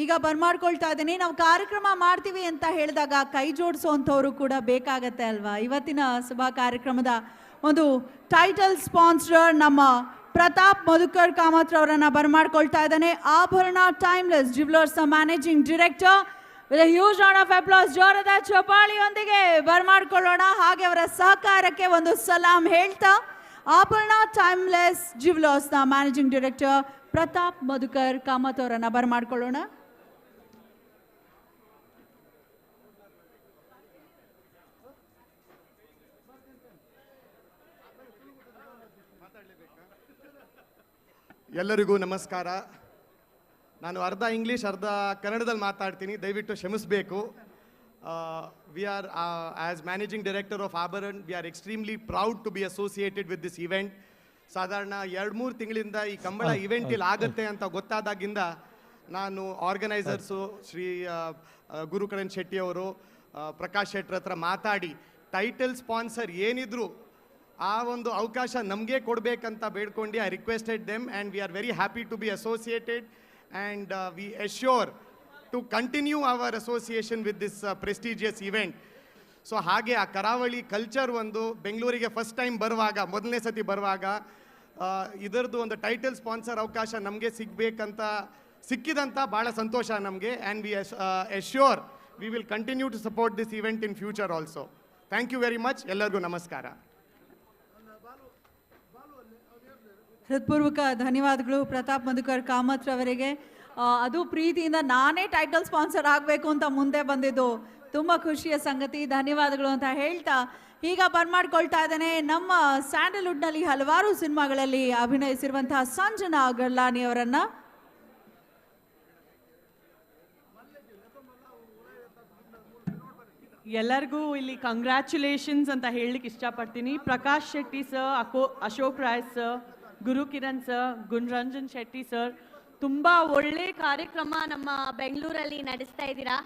ಈಗ ಬರ್ಮಾಡ್ಕೊಳ್ತಾ ಇದ್ದೀನಿ. ನಾವು ಕಾರ್ಯಕ್ರಮ ಮಾಡ್ತೀವಿ ಅಂತ ಹೇಳಿದಾಗ ಕೈ ಜೋಡಿಸುವಂಥವ್ರು ಕೂಡ ಬೇಕಾಗತ್ತೆ ಅಲ್ವಾ. ಇವತ್ತಿನ ಸಭಾ ಕಾರ್ಯಕ್ರಮದ ಒಂದು ಟೈಟಲ್ ಸ್ಪಾನ್ಸರ್ ನಮ್ಮ ಪ್ರತಾಪ್ ಮಧುಕರ್ ಕಾಮತ್ ಅವರನ್ನು ಬರ್ಮಾಡ್ಕೊಳ್ತಾ ಇದ್ದಾನೆ. Abharana timeless jewellers managing director. With a huge round of applause, ಜೋರದ ಚಪ್ಪಾಳಿಯೊಂದಿಗೆ ಬರ್ಮಾಡ್ಕೊಳ್ಳೋಣ. ಹಾಗೆ ಅವರ ಸಹಕಾರಕ್ಕೆ ಒಂದು ಸಲಾಂ ಹೇಳ್ತಾ ಆಭರಣ ಟೈಮ್ಲೆಸ್ ಜ್ಯುವೆಲರ್ಸ್ನ ಮ್ಯಾನೇಜಿಂಗ್ ಡೈರೆಕ್ಟರ್ ಪ್ರತಾಪ್ ಮಧುಕರ್ ಕಾಮತ್ ಅವರನ್ನು ಬರ್ಮಾಡ್ಕೊಳ್ಳೋಣ. ಎಲ್ಲರಿಗೂ ನಮಸ್ಕಾರ. ನಾನು ಅರ್ಧ ಇಂಗ್ಲೀಷ್ ಅರ್ಧ ಕನ್ನಡದಲ್ಲಿ ಮಾತಾಡ್ತೀನಿ, ದಯವಿಟ್ಟು ಕ್ಷಮಿಸಬೇಕು. We are as managing director of Abharan, we are extremely proud to be associated with this event. ಸಾಧಾರಣ 2-3 ತಿಂಗಳಿಂದ ಈ ಕಂಬಳ ಇವೆಂಟ್ ಇಲ್ಲಿ ಆಗುತ್ತೆ ಅಂತ ಗೊತ್ತಾದಾಗಿಂದ ನಾನು ಆರ್ಗನೈಸರ್ಸು ಶ್ರೀ ಗುರುಕರಣ್ ಶೆಟ್ಟಿ ಅವರು, ಪ್ರಕಾಶ್ ಶೆಟ್ಟರ್ ಹತ್ರ ಮಾತಾಡಿ ಟೈಟಲ್ ಸ್ಪಾನ್ಸರ್ ಏನಿದ್ರು ಆ ಒಂದು ಅವಕಾಶ ನಮಗೆ ಕೊಡಬೇಕಂತ ಬೇಡ್ಕೊಂಡು I requested them and we are very happy to be associated and we assure to continue our association with this prestigious event. So ಹಾಗೆ ಆ ಕರಾವಳಿ ಕಲ್ಚರ್ ಒಂದು ಬೆಂಗಳೂರಿಗೆ ಫಸ್ಟ್ ಟೈಮ್ ಬರುವಾಗ, ಮೊದಲನೇ ಸತಿ ಬರುವಾಗ ಇದರದ್ದು ಒಂದು ಟೈಟಲ್ ಸ್ಪಾನ್ಸರ್ ಅವಕಾಶ ನಮಗೆ ಸಿಕ್ಕಿದಂಥ ಭಾಳ ಸಂತೋಷ ನಮಗೆ. And we assure we will continue to support this event in future also. Thank you very much. ಎಲ್ಲರಿಗೂ ನಮಸ್ಕಾರ. ಹೃತ್ಪೂರ್ವಕ ಧನ್ಯವಾದಗಳು ಪ್ರತಾಪ್ ಮಧುಕರ್ ಕಾಮತ್ ಅವರಿಗೆ. ಅದು ಪ್ರೀತಿಯಿಂದ ನಾನೇ ಟೈಟಲ್ ಸ್ಪಾನ್ಸರ್ ಆಗಬೇಕು ಅಂತ ಮುಂದೆ ಬಂದಿದ್ದು ತುಂಬ ಖುಷಿಯ ಸಂಗತಿ. ಧನ್ಯವಾದಗಳು ಅಂತ ಹೇಳ್ತಾ ಈಗ ಬರ್ಮಾಡ್ಕೊಳ್ತಾ ಇದ್ದೇನೆ ನಮ್ಮ ಸ್ಯಾಂಡಲ್ವುಡ್ನಲ್ಲಿ ಹಲವಾರು ಸಿನಿಮಾಗಳಲ್ಲಿ ಅಭಿನಯಿಸಿರುವಂತಹ ಸಂಜನಾ ಗಲ್ಲಾನಿ ಅವರನ್ನ. ಎಲ್ಲರಿಗೂ ಇಲ್ಲಿ ಕಂಗ್ರ್ಯಾಚುಲೇಷನ್ಸ್ ಅಂತ ಹೇಳಲಿಕ್ಕೆ ಇಷ್ಟಪಡ್ತೀನಿ. Prakash Shetty sir, Ashok Rai sir, Gurukiran sir, Gunaranjan Shetty sir, ತುಂಬ ಒಳ್ಳೆ ಕಾರ್ಯಕ್ರಮ ನಮ್ಮ ಬೆಂಗಳೂರಲ್ಲಿ ನಡೆಸ್ತಾ ಇದ್ದೀರಾ.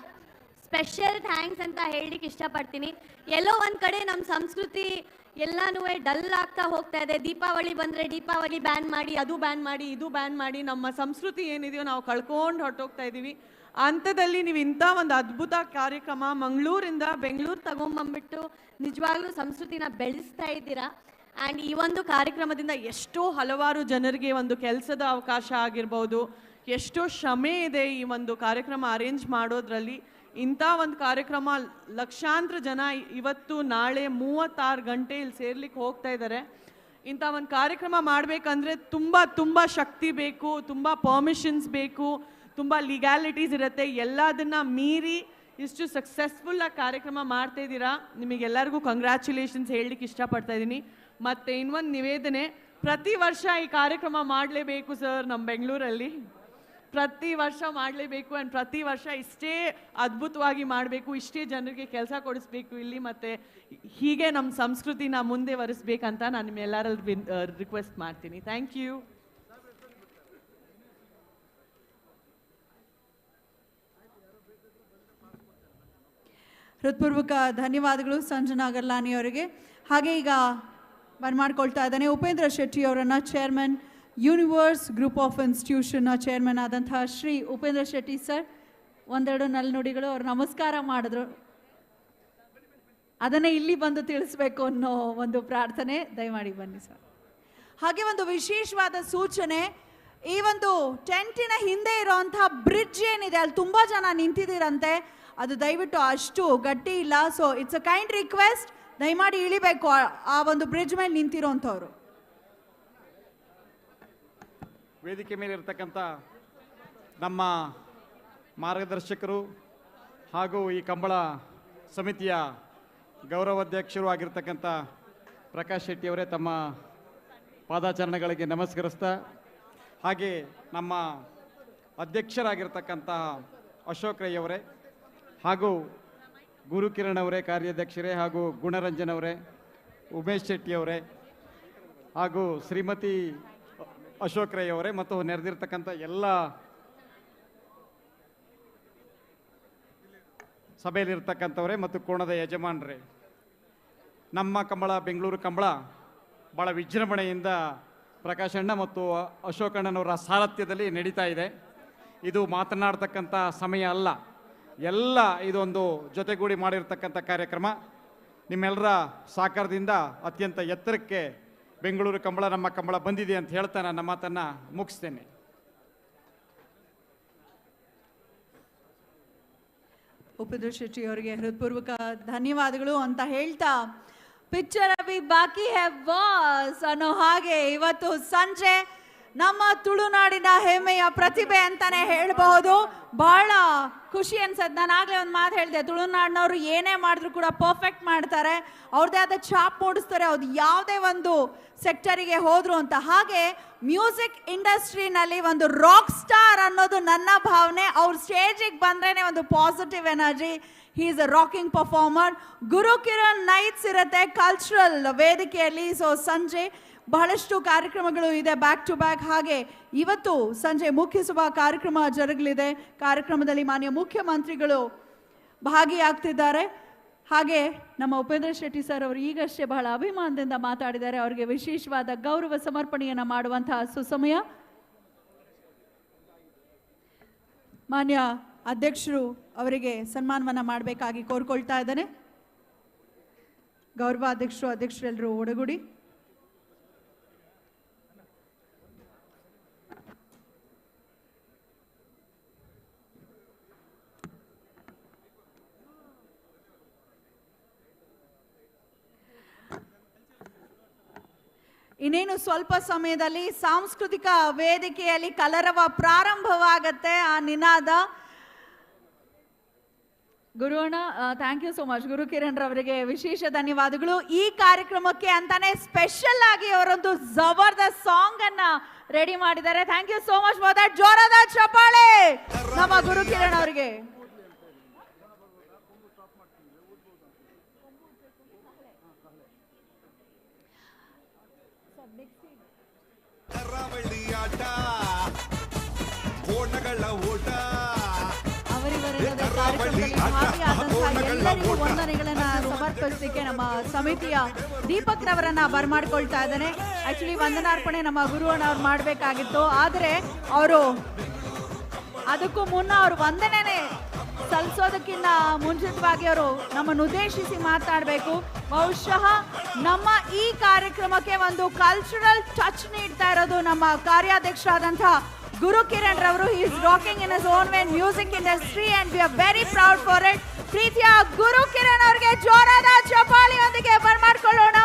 ಸ್ಪೆಷಲ್ ಥ್ಯಾಂಕ್ಸ್ ಅಂತ ಹೇಳಲಿಕ್ಕೆ ಇಷ್ಟಪಡ್ತೀನಿ. ಎಲ್ಲೋ ಒಂದು ಕಡೆ ನಮ್ಮ ಸಂಸ್ಕೃತಿ ಎಲ್ಲನೂ ಡಲ್ ಆಗ್ತಾ ಹೋಗ್ತಾ ಇದೆ. ದೀಪಾವಳಿ ಬಂದರೆ ದೀಪಾವಳಿ ಬ್ಯಾನ್ ಮಾಡಿ, ಅದು ಬ್ಯಾನ್ ಮಾಡಿ, ಇದು ಬ್ಯಾನ್ ಮಾಡಿ ನಮ್ಮ ಸಂಸ್ಕೃತಿ ಏನಿದೆಯೋ ನಾವು ಕಳ್ಕೊಂಡು ಹೊರಟೋಗ್ತಾ ಇದ್ದೀವಿ. ಅಂಥದ್ದಲ್ಲಿ ನೀವು ಇಂಥ ಒಂದು ಅದ್ಭುತ ಕಾರ್ಯಕ್ರಮ ಮಂಗಳೂರಿಂದ ಬೆಂಗಳೂರು ತಗೊಂಬಂದ್ಬಿಟ್ಟು ನಿಜವಾಗ್ಲೂ ಸಂಸ್ಕೃತಿನ ಬೆಳೆಸ್ತಾ ಇದ್ದೀರಾ. ಆ್ಯಂಡ್ ಈ ಒಂದು ಕಾರ್ಯಕ್ರಮದಿಂದ ಎಷ್ಟೋ ಹಲವಾರು ಜನರಿಗೆ ಒಂದು ಕೆಲಸದ ಅವಕಾಶ ಆಗಿರ್ಬೋದು, ಎಷ್ಟೋ ಶ್ರಮೆ ಇದೆ ಈ ಒಂದು ಕಾರ್ಯಕ್ರಮ ಅರೇಂಜ್ ಮಾಡೋದ್ರಲ್ಲಿ. ಇಂಥ ಒಂದು ಕಾರ್ಯಕ್ರಮ ಲಕ್ಷಾಂತರ ಜನ ಇವತ್ತು ನಾಳೆ 36 ಗಂಟೆ ಇಲ್ಲಿ ಸೇರ್ಲಿಕ್ಕೆ ಹೋಗ್ತಾ ಇದ್ದಾರೆ. ಇಂಥ ಒಂದು ಕಾರ್ಯಕ್ರಮ ಮಾಡಬೇಕಂದ್ರೆ ತುಂಬ ಶಕ್ತಿ ಬೇಕು, ತುಂಬ ಪರ್ಮಿಷನ್ಸ್ ಬೇಕು, ತುಂಬ ಲೀಗ್ಯಾಲಿಟೀಸ್ ಇರುತ್ತೆ. ಎಲ್ಲದನ್ನ ಮೀರಿ ಇಷ್ಟು ಸಕ್ಸಸ್ಫುಲ್ಲಾಗಿ ಕಾರ್ಯಕ್ರಮ ಮಾಡ್ತಾ ಇದ್ದೀರಾ. ನಿಮಗೆಲ್ಲರಿಗೂ ಕಂಗ್ರ್ಯಾಚುಲೇಷನ್ಸ್ ಹೇಳಲಿಕ್ಕೆ ಇಷ್ಟಪಡ್ತಾ ಇದ್ದೀನಿ. ಮತ್ತು ಇನ್ನೊಂದು ನಿವೇದನೆ, ಪ್ರತಿ ವರ್ಷ ಈ ಕಾರ್ಯಕ್ರಮ ಮಾಡಲೇಬೇಕು ಸರ್. ನಮ್ಮ ಬೆಂಗಳೂರಲ್ಲಿ ಪ್ರತಿ ವರ್ಷ ಮಾಡಲೇಬೇಕು ಆ್ಯಂಡ್ ಪ್ರತಿ ವರ್ಷ ಇಷ್ಟೇ ಅದ್ಭುತವಾಗಿ ಮಾಡಬೇಕು, ಇಷ್ಟೇ ಜನರಿಗೆ ಕೆಲಸ ಕೊಡಿಸ್ಬೇಕು ಇಲ್ಲಿ, ಮತ್ತು ಹೀಗೆ ನಮ್ಮ ಸಂಸ್ಕೃತಿನ ಮುಂದೆ ವರಿಸ್ಬೇಕಂತ ನಾನು ನಿಮ್ಮೆಲ್ಲರಲ್ಲಿ ರಿಕ್ವೆಸ್ಟ್ ಮಾಡ್ತೀನಿ. Thank you. ಹೃತ್ಪೂರ್ವಕ ಧನ್ಯವಾದಗಳು ಸಂಜನಾ ಗಲ್ಲಾನಿ ಅವರಿಗೆ. ಹಾಗೆ ಈಗ ಬರ್ಮಾಡ್ಕೊಳ್ತಾ ಇದ್ದಾನೆ ಉಪೇಂದ್ರ ಶೆಟ್ಟಿ ಅವರನ್ನು, ಚೇರ್ಮನ್ ಯೂನಿವರ್ಸ್ ಗ್ರೂಪ್ ಆಫ್ ಇನ್ಸ್ಟಿಟ್ಯೂಷನ್ನ ಚೇರ್ಮನ್ ಆದಂತಹ ಶ್ರೀ ಉಪೇಂದ್ರ ಶೆಟ್ಟಿ ಸರ್. ಒಂದೆರಡು ನುಡಿಗಳು ಅವ್ರು ನಮಸ್ಕಾರ ಮಾಡಿದ್ರು, ಅದನ್ನೇ ಇಲ್ಲಿ ಬಂದು ತಿಳಿಸ್ಬೇಕು ಅನ್ನೋ ಒಂದು ಪ್ರಾರ್ಥನೆ. ದಯಮಾಡಿ ಬನ್ನಿ ಸರ್. ಹಾಗೆ ಒಂದು ವಿಶೇಷವಾದ ಸೂಚನೆ, ಈ ಒಂದು ಟೆಂಟಿನ ಹಿಂದೆ ಇರೋವಂತಹ ಬ್ರಿಡ್ಜ್ ಏನಿದೆ ಅಲ್ಲಿ ತುಂಬ ಜನ ನಿಂತಿದ್ದೀರಂತೆ. ಅದು ದಯವಿಟ್ಟು ಅಷ್ಟು ಗಟ್ಟಿ ಇಲ್ಲ. So it's a kind request, ದಯಮಾಡಿ ಇಳಿಬೇಕು ಆ ಒಂದು ಬ್ರಿಡ್ಜ್ ಮೇಲೆ ನಿಂತಿರೋಂಥವ್ರು. ವೇದಿಕೆ ಮೇಲೆ ಇರ್ತಕ್ಕಂಥ ನಮ್ಮ ಮಾರ್ಗದರ್ಶಕರು ಹಾಗೂ ಈ ಕಂಬಳ ಸಮಿತಿಯ ಗೌರವಾಧ್ಯಕ್ಷರು ಆಗಿರ್ತಕ್ಕಂಥ ಪ್ರಕಾಶ್ ಶೆಟ್ಟಿಯವರೇ ತಮ್ಮ ಪಾದಾಚರಣೆಗಳಿಗೆ ನಮಸ್ಕರಿಸ್ತಾ, ಹಾಗೆ ನಮ್ಮ ಅಧ್ಯಕ್ಷರಾಗಿರ್ತಕ್ಕಂಥ ಅಶೋಕ್ ರೈ ಅವರೇ ಹಾಗೂ ಗುರುಕಿರಣ್ ಅವರೇ ಕಾರ್ಯಾಧ್ಯಕ್ಷರೇ ಹಾಗೂ ಗುಣರಂಜನ್ ಅವರೇ, ಉಮೇಶ್ ಶೆಟ್ಟಿಯವರೇ ಹಾಗೂ ಶ್ರೀಮತಿ ಅಶೋಕ್ ರೈ ಅವರೇ ಮತ್ತು ನೆರೆದಿರ್ತಕ್ಕಂಥ ಎಲ್ಲ ಸಭೆಯಲ್ಲಿರ್ತಕ್ಕಂಥವರೇ ಮತ್ತು ಕೋಣದ ಯಜಮಾನರೇ, ನಮ್ಮ ಕಂಬಳ ಬೆಂಗಳೂರು ಕಂಬಳ ಭಾಳ ವಿಜೃಂಭಣೆಯಿಂದ ಪ್ರಕಾಶಣ್ಣ ಮತ್ತು ಅಶೋಕಣ್ಣನವರ ಸಾರಥ್ಯದಲ್ಲಿ ನಡೀತಾ ಇದೆ. ಇದು ಮಾತನಾಡ್ತಕ್ಕಂಥ ಸಮಯ ಅಲ್ಲ, ಎಲ್ಲ ಇದೊಂದು ಜೊತೆಗೂಡಿ ಮಾಡಿರ್ತಕ್ಕಂಥ ಕಾರ್ಯಕ್ರಮ. ನಿಮ್ಮೆಲ್ಲರ ಸಹಕಾರದಿಂದ ಅತ್ಯಂತ ಎತ್ತರಕ್ಕೆ ಬೆಂಗಳೂರು ಕಂಬಳ ನಮ್ಮ ಕಂಬಳ ಬಂದಿದೆ ಅಂತ ಹೇಳ್ತಾ ನನ್ನ ಮಾತನ್ನು ಮುಗಿಸ್ತೇನೆ. ಉಪೇಂದ್ರ ಶೆಟ್ಟಿ ಅವರಿಗೆ ಹೃತ್ಪೂರ್ವಕ ಧನ್ಯವಾದಗಳು ಅಂತ ಹೇಳ್ತಾ, ಪಿಕ್ಚರ್ ಅಭಿ ಬಾಕಿ ಹೈ ಬಾಸ್ ಅನ್ನೋ ಹಾಗೆ ಇವತ್ತು ಸಂಜೆ ನಮ್ಮ ತುಳುನಾಡಿನ ಹೆಮ್ಮೆಯ ಪ್ರತಿಭೆ ಅಂತಾನೆ ಹೇಳಬಹುದು. ಬಹಳ ಖುಷಿ ಅನ್ಸತ್ತೆ. ನಾನು ಆಗ್ಲೇ ಒಂದು ಮಾತು ಹೇಳಿದೆ, ತುಳುನಾಡಿನವರು ಏನೇ ಮಾಡಿದ್ರು ಕೂಡ ಪರ್ಫೆಕ್ಟ್ ಮಾಡ್ತಾರೆ, ಅವ್ರದ್ದೇ ಆದ ಛಾಪ್ ಮೂಡಿಸ್ತಾರೆ, ಅವ್ರು ಯಾವುದೇ ಒಂದು ಸೆಕ್ಟರಿಗೆ ಹೋದ್ರು ಅಂತ. ಹಾಗೆ ಮ್ಯೂಸಿಕ್ ಇಂಡಸ್ಟ್ರಿನಲ್ಲಿ ಒಂದು ರಾಕ್ ಸ್ಟಾರ್ ಅನ್ನೋದು ನನ್ನ ಭಾವನೆ. ಅವ್ರ ಸ್ಟೇಜಿಗೆ ಬಂದ್ರೇನೆ ಒಂದು positive energy. He is a rocking performer. Gurukiran nights ಇರುತ್ತೆ ಕಲ್ಚರಲ್ ವೇದಿಕೆಯಲ್ಲಿ. ಸೊ ಸಂಜೆ ಬಹಳಷ್ಟು ಕಾರ್ಯಕ್ರಮಗಳು ಇದೆ ಬ್ಯಾಕ್ ಟು ಬ್ಯಾಕ್. ಹಾಗೆ ಇವತ್ತು ಸಂಜೆ ಮುಖ್ಯ ಸಭಾ ಕಾರ್ಯಕ್ರಮ ಜರುಗಲಿದೆ. ಕಾರ್ಯಕ್ರಮದಲ್ಲಿ ಮಾನ್ಯ ಮುಖ್ಯಮಂತ್ರಿಗಳು ಭಾಗಿಯಾಗ್ತಿದ್ದಾರೆ. ಹಾಗೆ ನಮ್ಮ ಉಪೇಂದ್ರ ಶೆಟ್ಟಿ ಸರ್ ಅವರು ಈಗಷ್ಟೇ ಬಹಳ ಅಭಿಮಾನದಿಂದ ಮಾತಾಡಿದ್ದಾರೆ. ಅವರಿಗೆ ವಿಶೇಷವಾದ ಗೌರವ ಸಮರ್ಪಣೆಯನ್ನು ಮಾಡುವಂತಹ ಸುಸಮಯ. ಮಾನ್ಯ ಅಧ್ಯಕ್ಷರು ಅವರಿಗೆ ಸನ್ಮಾನವನ್ನು ಮಾಡಬೇಕಾಗಿ ಕೋರ್ಕೊಳ್ತಾ ಇದ್ದಾನೆ. ಗೌರವ ಅಧ್ಯಕ್ಷರೆಲ್ಲರೂ ಒಡಗೂಡಿ ಇನ್ನೇನು ಸ್ವಲ್ಪ ಸಮಯದಲ್ಲಿ ಸಾಂಸ್ಕೃತಿಕ ವೇದಿಕೆಯಲ್ಲಿ ಕಲರವ ಪ್ರಾರಂಭವಾಗತ್ತೆ. ಆ ನಿನಾದ ಗುರುವಣ್ಣ, thank you so much. Guru Kiran ರವರಿಗೆ ವಿಶೇಷ ಧನ್ಯವಾದಗಳು. ಈ ಕಾರ್ಯಕ್ರಮಕ್ಕೆ ಅಂತಾನೆ ಸ್ಪೆಷಲ್ ಆಗಿ ಅವರೊಂದು ಜಬರ್ದಸ್ತ್ ಸಾಂಗ್ ಅನ್ನ ರೆಡಿ ಮಾಡಿದ್ದಾರೆ. Thank you so much for that. ಜೋರಾದ ಚಪ್ಪಾಳೆ ನಮ್ಮ ಗುರು ಕಿರಣ್ ಅವರಿಗೆ. ಅವರಿವರೆಲ್ಲದ ಕಾರ್ಯಕ್ರಮದಲ್ಲಿ ಭಾಗಿಯಾದಂತಹ ಎಲ್ಲರಿಗೂ ವಂದನೆಗಳನ್ನ ಸಮರ್ಪಿಸಲಿಕ್ಕೆ ನಮ್ಮ ಸಮಿತಿಯ ದೀಪಕ್ ರವರನ್ನ ಬರಮಾಡ್ಕೊಳ್ತಾ ಇದ್ದಾನೆ. ಆಕ್ಚುಲಿ ವಂದನಾರ್ಪಣೆ ನಮ್ಮ ಗುರುವಣ್ಣ ಅವ್ರು ಮಾಡಬೇಕಾಗಿತ್ತು, ಆದರೆ ಅವರು ಅದಕ್ಕೂ ಮುನ್ನ ಅವರು ವಂದನೆನೇ ಸಲ್ಲಿಸೋದಕ್ಕಿಂತ ಮುಂಚಿತವಾಗಿ ಅವರು ನಮ್ಮನ್ನು ಉದ್ದೇಶಿಸಿ ಮಾತಾಡಬೇಕು. ಬಹುಶಃ ನಮ್ಮ ಈ ಕಾರ್ಯಕ್ರಮಕ್ಕೆ ಒಂದು ಕಲ್ಚರಲ್ ಟಚ್ ನೀಡ್ತಾ ಇರೋದು ನಮ್ಮ ಕಾರ್ಯಾಧ್ಯಕ್ಷರಾದಂತಹ ಗುರು ಕಿರಣ್ ರವರು. He is rocking in his own way music industry and we are very proud for it. ಪ್ರೀತಿಯ ಗುರು ಕಿರಣ್ ಅವರಿಗೆ ಜೋರಾದ ಚಪ್ಪಾಳಿಯೊಂದಿಗೆ ಬರಮಾಡ್ಕೊಳ್ಳೋಣ.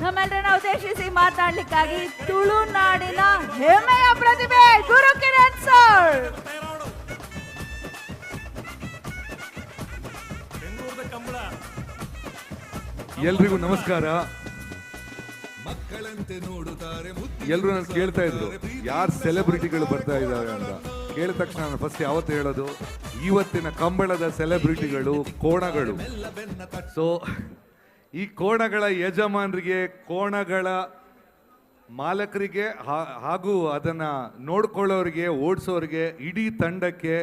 ನಮ್ಮೆಲ್ಲರನ್ನ ಉದ್ದೇಶಿಸಿ ಮಾತಾಡ್ಲಿಕ್ಕಾಗಿ ತುಳುನಾಡಿನ ಹೆಮ್ಮೆಯ ಪ್ರತಿಭೆ ಗುರು ಕಿರಣ್ ಸರ್. ಎಲ್ರಿಗೂ ನಮಸ್ಕಾರ. ಎಲ್ಲರೂ ನಾನು ಕೇಳ್ತಾ ಇದ್ರು ಯಾರು ಸೆಲೆಬ್ರಿಟಿಗಳು ಬರ್ತಾ ಇದ್ದಾರೆ ಅಂತ. ಕೇಳಿದ ತಕ್ಷಣ ನಾನು ಫಸ್ಟ್ ಯಾವತ್ತು ಹೇಳೋದು, ಇವತ್ತಿನ ಕಂಬಳದ ಸೆಲೆಬ್ರಿಟಿಗಳು ಕೋಣಗಳು. ಸೊ ಈ ಕೋಣಗಳ ಯಜಮಾನರಿಗೆ, ಕೋಣಗಳ ಮಾಲಕರಿಗೆ ಹಾಗೂ ಅದನ್ನ ನೋಡ್ಕೊಳ್ಳೋರಿಗೆ, ಓಡಿಸೋರಿಗೆ, ಇಡೀ ತಂಡಕ್ಕೆ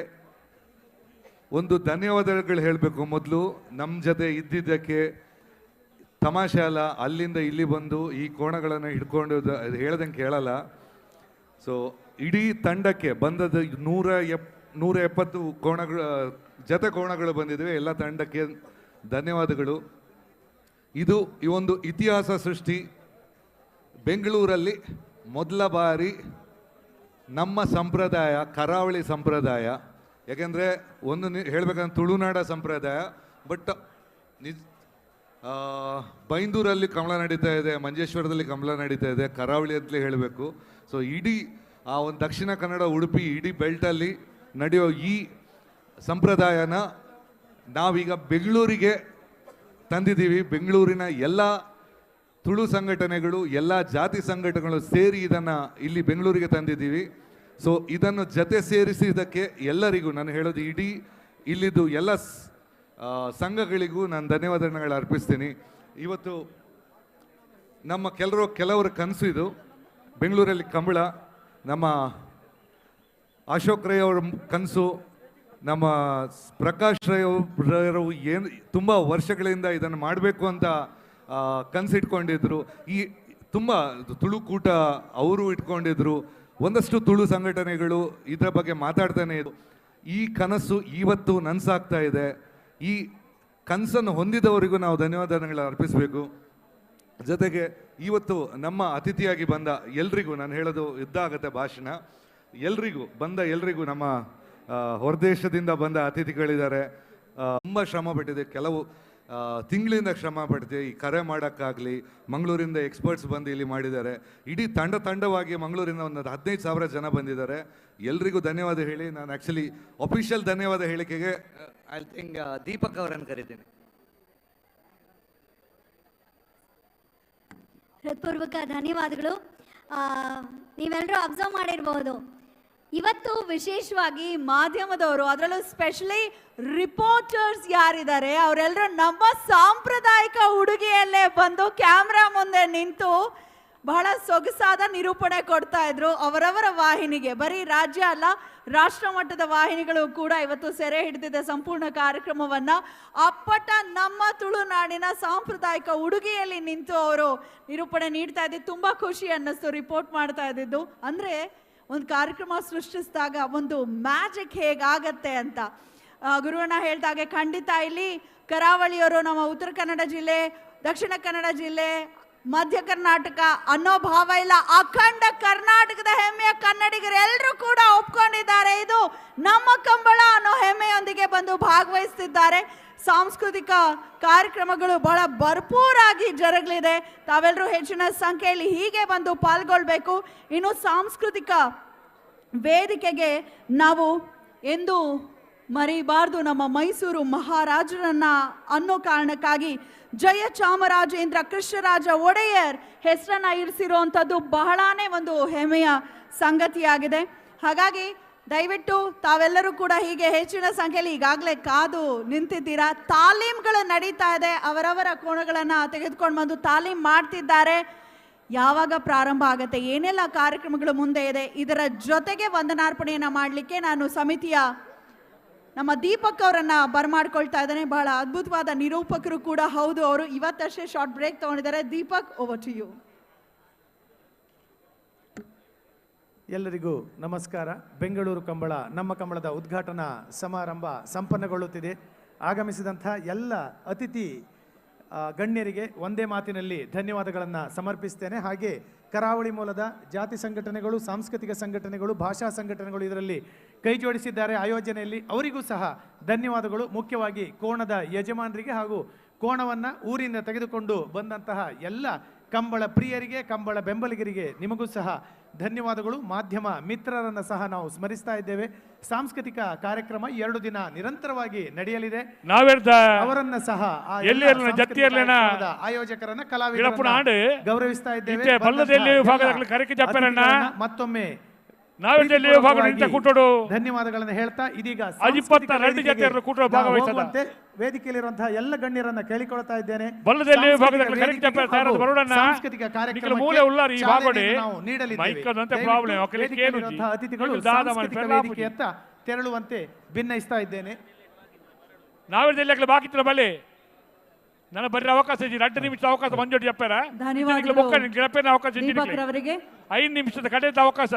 ಒಂದು ಧನ್ಯವಾದಗಳು ಹೇಳಬೇಕು. ಮೊದಲು ನಮ್ಮ ಜೊತೆ ಇದ್ದಿದ್ದಕ್ಕೆ, ತಮಾಷೆ ಅಲ್ಲ, ಅಲ್ಲಿಂದ ಇಲ್ಲಿ ಬಂದು ಈ ಕೋಣಗಳನ್ನು ಹಿಡ್ಕೊಂಡು ಹೇಳ್ದಂಗೆ ಕೇಳಲ್ಲ. ಸೊ ಇಡೀ ತಂಡಕ್ಕೆ ಬಂದದ್ದು 170 ಕೋಣಗಳು, ಜೊತೆ ಕೋಣಗಳು ಬಂದಿದ್ವಿ. ಎಲ್ಲ ತಂಡಕ್ಕೆ ಧನ್ಯವಾದಗಳು. ಇದು ಈ ಒಂದು ಇತಿಹಾಸ ಸೃಷ್ಟಿ. ಬೆಂಗಳೂರಲ್ಲಿ ಮೊದಲ ಬಾರಿ ನಮ್ಮ ಸಂಪ್ರದಾಯ, ಕರಾವಳಿ ಸಂಪ್ರದಾಯ, ಯಾಕೆಂದರೆ ಒಂದು ಹೇಳ್ಬೇಕಂದ್ರೆ ತುಳುನಾಡ ಸಂಪ್ರದಾಯ, ಬಟ್ ಬೈಂದೂರಲ್ಲಿ ಕಮಲ ನಡೀತಾ ಇದೆ, ಮಂಜೇಶ್ವರದಲ್ಲಿ ಕಮಲ ನಡೀತಾ ಇದೆ, ಕರಾವಳಿ ಅಂತಲೇ ಹೇಳಬೇಕು. ಸೊ ಇಡೀ ಆ ಒಂದು ದಕ್ಷಿಣ ಕನ್ನಡ, ಉಡುಪಿ ಇಡೀ ಬೆಲ್ಟಲ್ಲಿ ನಡೆಯೋ ಈ ಸಂಪ್ರದಾಯನ ನಾವೀಗ ಬೆಂಗಳೂರಿಗೆ ತಂದಿದ್ದೀವಿ. ಬೆಂಗಳೂರಿನ ಎಲ್ಲ ತುಳು ಸಂಘಟನೆಗಳು, ಎಲ್ಲ ಜಾತಿ ಸಂಘಟನೆಗಳು ಸೇರಿ ಇದನ್ನು ಇಲ್ಲಿ ಬೆಂಗಳೂರಿಗೆ ತಂದಿದ್ದೀವಿ. ಸೊ ಇದನ್ನು ಜೊತೆ ಸೇರಿಸಿದ್ದಕ್ಕೆ ಎಲ್ಲರಿಗೂ ನಾನು ಹೇಳೋದು, ಇಡೀ ಇಲ್ಲಿದ್ದು ಎಲ್ಲ ಸಂಘಗಳಿಗೂ ನಾನು ಧನ್ಯವಾದಗಳು ಅರ್ಪಿಸ್ತೀನಿ. ಇವತ್ತು ನಮ್ಮ ಕೆಲವರ ಕನಸು ಇದು, ಬೆಂಗಳೂರಲ್ಲಿ ಕಂಬಳ. ನಮ್ಮ ಅಶೋಕ್ ರೈ ಅವರ ಕನಸು, ನಮ್ಮ ಪ್ರಕಾಶ್ ರೈ ಅವರು ಏನು ತುಂಬ ವರ್ಷಗಳಿಂದ ಇದನ್ನು ಮಾಡಬೇಕು ಅಂತ ಕನಸಿಟ್ಕೊಂಡಿದ್ರು. ಈ ತುಂಬ ತುಳುಕೂಟ ಅವರು ಇಟ್ಕೊಂಡಿದ್ರು. ಒಂದಷ್ಟು ತುಳು ಸಂಘಟನೆಗಳು ಇದರ ಬಗ್ಗೆ ಮಾತಾಡ್ತಾನೆ ಇದ್ರು. ಈ ಕನಸು ಇವತ್ತು ನನಸಾಗ್ತಾ ಇದೆ. ಈ ಕನಸನ್ನು ಹೊಂದಿದವರಿಗೂ ನಾವು ಧನ್ಯವಾದಗಳು ಅರ್ಪಿಸಬೇಕು. ಜೊತೆಗೆ ಇವತ್ತು ನಮ್ಮ ಅತಿಥಿಯಾಗಿ ಬಂದ ಎಲ್ರಿಗೂ ನಾನು ಹೇಳೋದು ಇದ್ದಾಗತ್ತೆ ಭಾಷಣ. ಎಲ್ರಿಗೂ ನಮ್ಮ ಹೊರದೇಶದಿಂದ ಬಂದ ಅತಿಥಿಗಳಿದ್ದಾರೆ. ತುಂಬ ಶ್ರಮ ಪಟ್ಟಿದೆ, ಕೆಲವು ತಿಂಗಳಿಂದ ಶ್ರಮ ಪಟ್ಟಿದೆ. ಈ ಕರೆ ಮಾಡೋಕ್ಕಾಗಲಿ, ಮಂಗಳೂರಿಂದ ಎಕ್ಸ್ಪರ್ಟ್ಸ್ ಬಂದು ಇಲ್ಲಿ ಮಾಡಿದ್ದಾರೆ. ಇಡೀ ತಂಡವಾಗಿ ಮಂಗಳೂರಿಂದ ಒಂದು 15,000 ಜನ ಬಂದಿದ್ದಾರೆ. ಎಲ್ರಿಗೂ ಧನ್ಯವಾದ ಹೇಳಿ ನಾನು ಆ್ಯಕ್ಚುಲಿ ಅಫಿಷಿಯಲ್ ಧನ್ಯವಾದ ಹೇಳಿಕೆಗೆ ಐ ಥಿಂಕ್ ದೀಪಕ್ ಅವರನ್ನು ಕರೀತೀನಿ. ಹೃತ್ಪೂರ್ವಕ ಧನ್ಯವಾದಗಳು. ನೀವೆಲ್ಲರೂ ಅಬ್ಸರ್ವ್ ಮಾಡಿರಬಹುದು, ಇವತ್ತು ವಿಶೇಷವಾಗಿ ಮಾಧ್ಯಮದವರು, ಅದರಲ್ಲೂ ಸ್ಪೆಷಲಿ ರಿಪೋರ್ಟರ್ಸ್ ಯಾರಿದ್ದಾರೆ ಅವರೆಲ್ಲರೂ ನಮ್ಮ ಸಾಂಪ್ರದಾಯಿಕ ಉಡುಗೆಯಲ್ಲೇ ಬಂದು ಕ್ಯಾಮ್ರಾ ಮುಂದೆ ನಿಂತು ಬಹಳ ಸೊಗಸಾದ ನಿರೂಪಣೆ ಕೊಡ್ತಾ ಇದ್ರು ಅವರವರ ವಾಹಿನಿಗೆ. ಬರೀ ರಾಜ್ಯ ಅಲ್ಲ, ರಾಷ್ಟ್ರ ಮಟ್ಟದ ವಾಹಿನಿಗಳು ಕೂಡ ಇವತ್ತು ಸೆರೆ ಹಿಡಿದಿದೆ ಸಂಪೂರ್ಣ ಕಾರ್ಯಕ್ರಮವನ್ನ. ಅಪ್ಪಟ ನಮ್ಮ ತುಳುನಾಡಿನ ಸಾಂಪ್ರದಾಯಿಕ ಉಡುಗೆಯಲ್ಲಿ ನಿಂತು ಅವರು ನಿರೂಪಣೆ ನೀಡ್ತಾ ಇದ್ದು ತುಂಬಾ ಖುಷಿ ಅನ್ನಿಸ್ತು ರಿಪೋರ್ಟ್ ಮಾಡ್ತಾ ಇದ್ದಿದ್ದು. ಅಂದ್ರೆ ಒಂದು ಕಾರ್ಯಕ್ರಮ ಸೃಷ್ಟಿಸಿದಾಗ ಒಂದು ಮ್ಯಾಜಿಕ್ ಹೇಗಾಗತ್ತೆ ಅಂತ ಗುರುವಣ್ಣ ಹೇಳ್ದಾಗೆ, ಖಂಡಿತ ಇಲ್ಲಿ ಕರಾವಳಿಯವರು, ನಮ್ಮ ಉತ್ತರ ಕನ್ನಡ ಜಿಲ್ಲೆ, ದಕ್ಷಿಣ ಕನ್ನಡ ಜಿಲ್ಲೆ, ಮಧ್ಯ ಕರ್ನಾಟಕ ಅನ್ನೋ ಭಾವ ಇಲ್ಲ. ಅಖಂಡ ಕರ್ನಾಟಕದ ಹೆಮ್ಮೆಯ ಕನ್ನಡಿಗರು ಎಲ್ಲರೂ ಕೂಡ ಒಪ್ಕೊಂಡಿದ್ದಾರೆ, ಇದು ನಮ್ಮ ಕಂಬಳ ಅನ್ನೋ ಹೆಮ್ಮೆಯೊಂದಿಗೆ ಬಂದು ಭಾಗವಹಿಸ್ತಿದ್ದಾರೆ. ಸಾಂಸ್ಕೃತಿಕ ಕಾರ್ಯಕ್ರಮಗಳು ಬಹಳ ಭರ್ಪೂರಾಗಿ ಜರುಗಲಿದೆ. ತಾವೆಲ್ಲರೂ ಹೆಚ್ಚಿನ ಸಂಖ್ಯೆಯಲ್ಲಿ ಹೀಗೆ ಬಂದು ಪಾಲ್ಗೊಳ್ಬೇಕು. ಇನ್ನು ಸಾಂಸ್ಕೃತಿಕ ವೇದಿಕೆಗೆ ನಾವು ಎಂದು ಮರಿಬಾರ್ದು ನಮ್ಮ ಮೈಸೂರು ಮಹಾರಾಜರನ್ನ ಅನ್ನೋ ಕಾರಣಕ್ಕಾಗಿ ಜಯ ಚಾಮರಾಜೇಂದ್ರ ಕೃಷ್ಣರಾಜ ಒಡೆಯರ್ ಹೆಸರನ್ನ ಇರಿಸಿರುವಂಥದ್ದು ಬಹಳಾನೇ ಒಂದು ಹೆಮ್ಮೆಯ ಸಂಗತಿಯಾಗಿದೆ. ಹಾಗಾಗಿ ದಯವಿಟ್ಟು ತಾವೆಲ್ಲರೂ ಕೂಡ ಹೀಗೆ ಹೆಚ್ಚಿನ ಸಂಖ್ಯೆಯಲ್ಲಿ ಈಗಾಗಲೇ ಕಾದು ನಿಂತಿದ್ದೀರಾ. ತಾಲೀಮ್ಗಳು ನಡೀತಾ ಇದೆ, ಅವರವರ ಕೋಣಗಳನ್ನು ತೆಗೆದುಕೊಂಡು ಬಂದು ತಾಲೀಮ್ ಮಾಡ್ತಿದ್ದಾರೆ. ಯಾವಾಗ ಪ್ರಾರಂಭ ಆಗುತ್ತೆ, ಏನೆಲ್ಲ ಕಾರ್ಯಕ್ರಮಗಳು ಮುಂದೆ ಇದೆ, ಇದರ ಜೊತೆಗೆ ವಂದನಾರ್ಪಣೆಯನ್ನು ಮಾಡಲಿಕ್ಕೆ ನಾನು ಸಮಿತಿಯ ನಮ್ಮ ದೀಪಕ್ ಅವರನ್ನ ಬರಮಾಡ್ಕೊಳ್ತಾ ಇದ್ದಾನೆ. ಬಹಳ ಅದ್ಭುತವಾದ ನಿರೂಪಕರು ಕೂಡ ಹೌದು. ಅವರು ಇವತ್ತಷ್ಟೇ ಶಾರ್ಟ್ ಬ್ರೇಕ್ ತಗೊಂಡಿದ್ದಾರೆ. Deepak, over to you. ಎಲ್ಲರಿಗೂ ನಮಸ್ಕಾರ. ಬೆಂಗಳೂರು ಕಂಬಳ, ನಮ್ಮ ಕಂಬಳದ ಉದ್ಘಾಟನಾ ಸಮಾರಂಭ ಸಂಪನ್ನಗೊಳ್ಳುತ್ತಿದೆ. ಆಗಮಿಸಿದಂಥ ಎಲ್ಲ ಅತಿಥಿ ಗಣ್ಯರಿಗೆ ಒಂದೇ ಮಾತಿನಲ್ಲಿ ಧನ್ಯವಾದಗಳನ್ನು ಸಮರ್ಪಿಸ್ತೇನೆ. ಹಾಗೆ ಕರಾವಳಿ ಮೂಲದ ಜಾತಿ ಸಂಘಟನೆಗಳು, ಸಾಂಸ್ಕೃತಿಕ ಸಂಘಟನೆಗಳು, ಭಾಷಾ ಸಂಘಟನೆಗಳು ಇದರಲ್ಲಿ ಕೈ ಜೋಡಿಸಿದ್ದಾರೆ ಆಯೋಜನೆಯಲ್ಲಿ, ಅವರಿಗೂ ಸಹ ಧನ್ಯವಾದಗಳು. ಮುಖ್ಯವಾಗಿ ಕೋಣದ ಯಜಮಾನರಿಗೆ ಹಾಗೂ ಕೋಣವನ್ನು ಊರಿಂದ ತೆಗೆದುಕೊಂಡು ಬಂದಂತಹ ಎಲ್ಲ ಕಂಬಳ ಪ್ರಿಯರಿಗೆ, ಕಂಬಳ ಬೆಂಬಲಿಗರಿಗೆ ನಿಮಗೂ ಸಹ ಧನ್ಯವಾದಗಳು. ಮಾಧ್ಯಮ ಮಿತ್ರರನ್ನು ಸಹ ನಾವು ಸ್ಮರಿಸ್ತಾ ಇದ್ದೇವೆ. ಸಾಂಸ್ಕೃತಿಕ ಕಾರ್ಯಕ್ರಮ 2 ದಿನ ನಿರಂತರವಾಗಿ ನಡೆಯಲಿದೆ. ಅವರನ್ನ ಸಹ ಆಯೋಜಕರನ್ನ, ಕಲಾವಿದರನ್ನ ಗೌರವಿಸ್ತಾ ಇದ್ದೇವೆ. ಮತ್ತೊಮ್ಮೆ ಧನ್ಯವಾದಗಳನ್ನು ಹೇಳ್ತಾ ಇದೀಗ ವೇದಿಕೆಯಲ್ಲಿರುವಂತಹ ಎಲ್ಲ ಗಣ್ಯರನ್ನ ಕೇಳಿಕೊಳ್ತಾ ಇದ್ದೇನೆ. ಸಾಂಸ್ಕೃತಿಕ ಅತಿಥಿಗಳು ಸಾಂಸ್ಕೃತಿಕ ವೇದಿಕೆಯತ್ತ ತೆರಳುವಂತೆ ಭಿನ್ನಯಿಸ್ತಾ ಇದ್ದೇನೆ. ನನ್ನ ಬರ್ರಿ ಅವಕಾಶ 2 ನಿಮಿಷ ಅವಕಾಶ ಮಂಜೋಟಿ చెప్పారా? ಅವಕಾಶ 5 ನಿಮಿಷದ ಕಡೆಯ ಅವಕಾಶ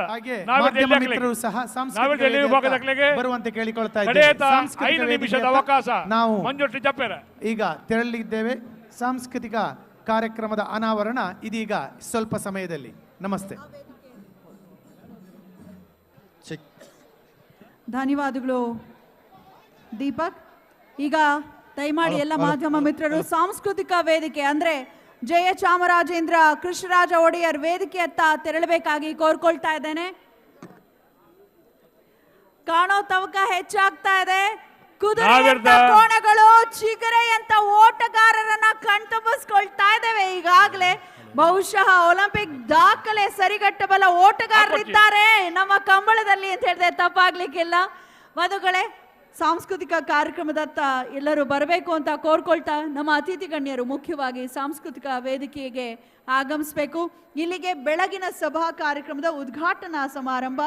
ಬರುವಂತೆ ಕೇಳಿಕೊಳ್ತಾ ಇದ್ದೇವೆ. 5 ನಿಮಿಷದ ಅವಕಾಶ ನಾವು ಮಂಜೋಟಿ చెప్పారా? ಈಗ ತೆರಳಲಿದ್ದೇವೆ. ಸಾಂಸ್ಕೃತಿಕ ಕಾರ್ಯಕ್ರಮದ ಅನಾವರಣ ಇದೀಗ ಸ್ವಲ್ಪ ಸಮಯದಲ್ಲಿ. ನಮಸ್ತೆ. ಧನ್ಯವಾದಗಳು ದೀಪಕ್. ಈಗ ದಯಮಾಡಿ ಎಲ್ಲ ಮಾಧ್ಯಮ ಮಿತ್ರರು ಸಾಂಸ್ಕೃತಿಕ ವೇದಿಕೆ ಅಂದ್ರೆ ಜಯ ಚಾಮರಾಜೇಂದ್ರ ಕೃಷ್ಣರಾಜ ಒಡೆಯರ್ ವೇದಿಕೆಯತ್ತ ತೆರಳಬೇಕಾಗಿ ಕೋರ್ಕೊಳ್ತಾ ಇದ್ದೇನೆ. ಕಾಣೋ ತವಕ ಹೆಚ್ಚಾಗ್ತಾ ಇದೆ. ಕುದುರೆಯಂತ ಕೋಣಗಳು ಚಿಗರೆಯಂತ ಓಟಗಾರರನ್ನ ಕಣ್ತುಂಬಿಸ್ಕೊಳ್ತಾ ಇದ್ದೇವೆ ಈಗಾಗಲೇ. ಬಹುಶಃ ಒಲಿಂಪಿಕ್ ದಾಖಲೆ ಸರಿಗಟ್ಟಬಲ್ಲ ಓಟಗಾರರಿದ್ದಾರೆ ನಮ್ಮ ಕಂಬಳದಲ್ಲಿ ಅಂತ ಹೇಳಿದ್ರೆ ತಪ್ಪಾಗ್ಲಿಕ್ಕಿಲ್ಲ. ಮಧುಗಳೇ, ಸಾಂಸ್ಕೃತಿಕ ಕಾರ್ಯಕ್ರಮದತ್ತ ಎಲ್ಲರೂ ಬರಬೇಕು ಅಂತ ಕೋರ್ಕೊಳ್ತಾ ನಮ್ಮ ಅತಿಥಿ ಗಣ್ಯರು ಮುಖ್ಯವಾಗಿ ಸಾಂಸ್ಕೃತಿಕ ವೇದಿಕೆಗೆ ಆಗಮಿಸಬೇಕು. ಇಲ್ಲಿಗೆ ಬೆಳಗಿನ ಸಭಾ ಕಾರ್ಯಕ್ರಮದ ಉದ್ಘಾಟನಾ ಸಮಾರಂಭ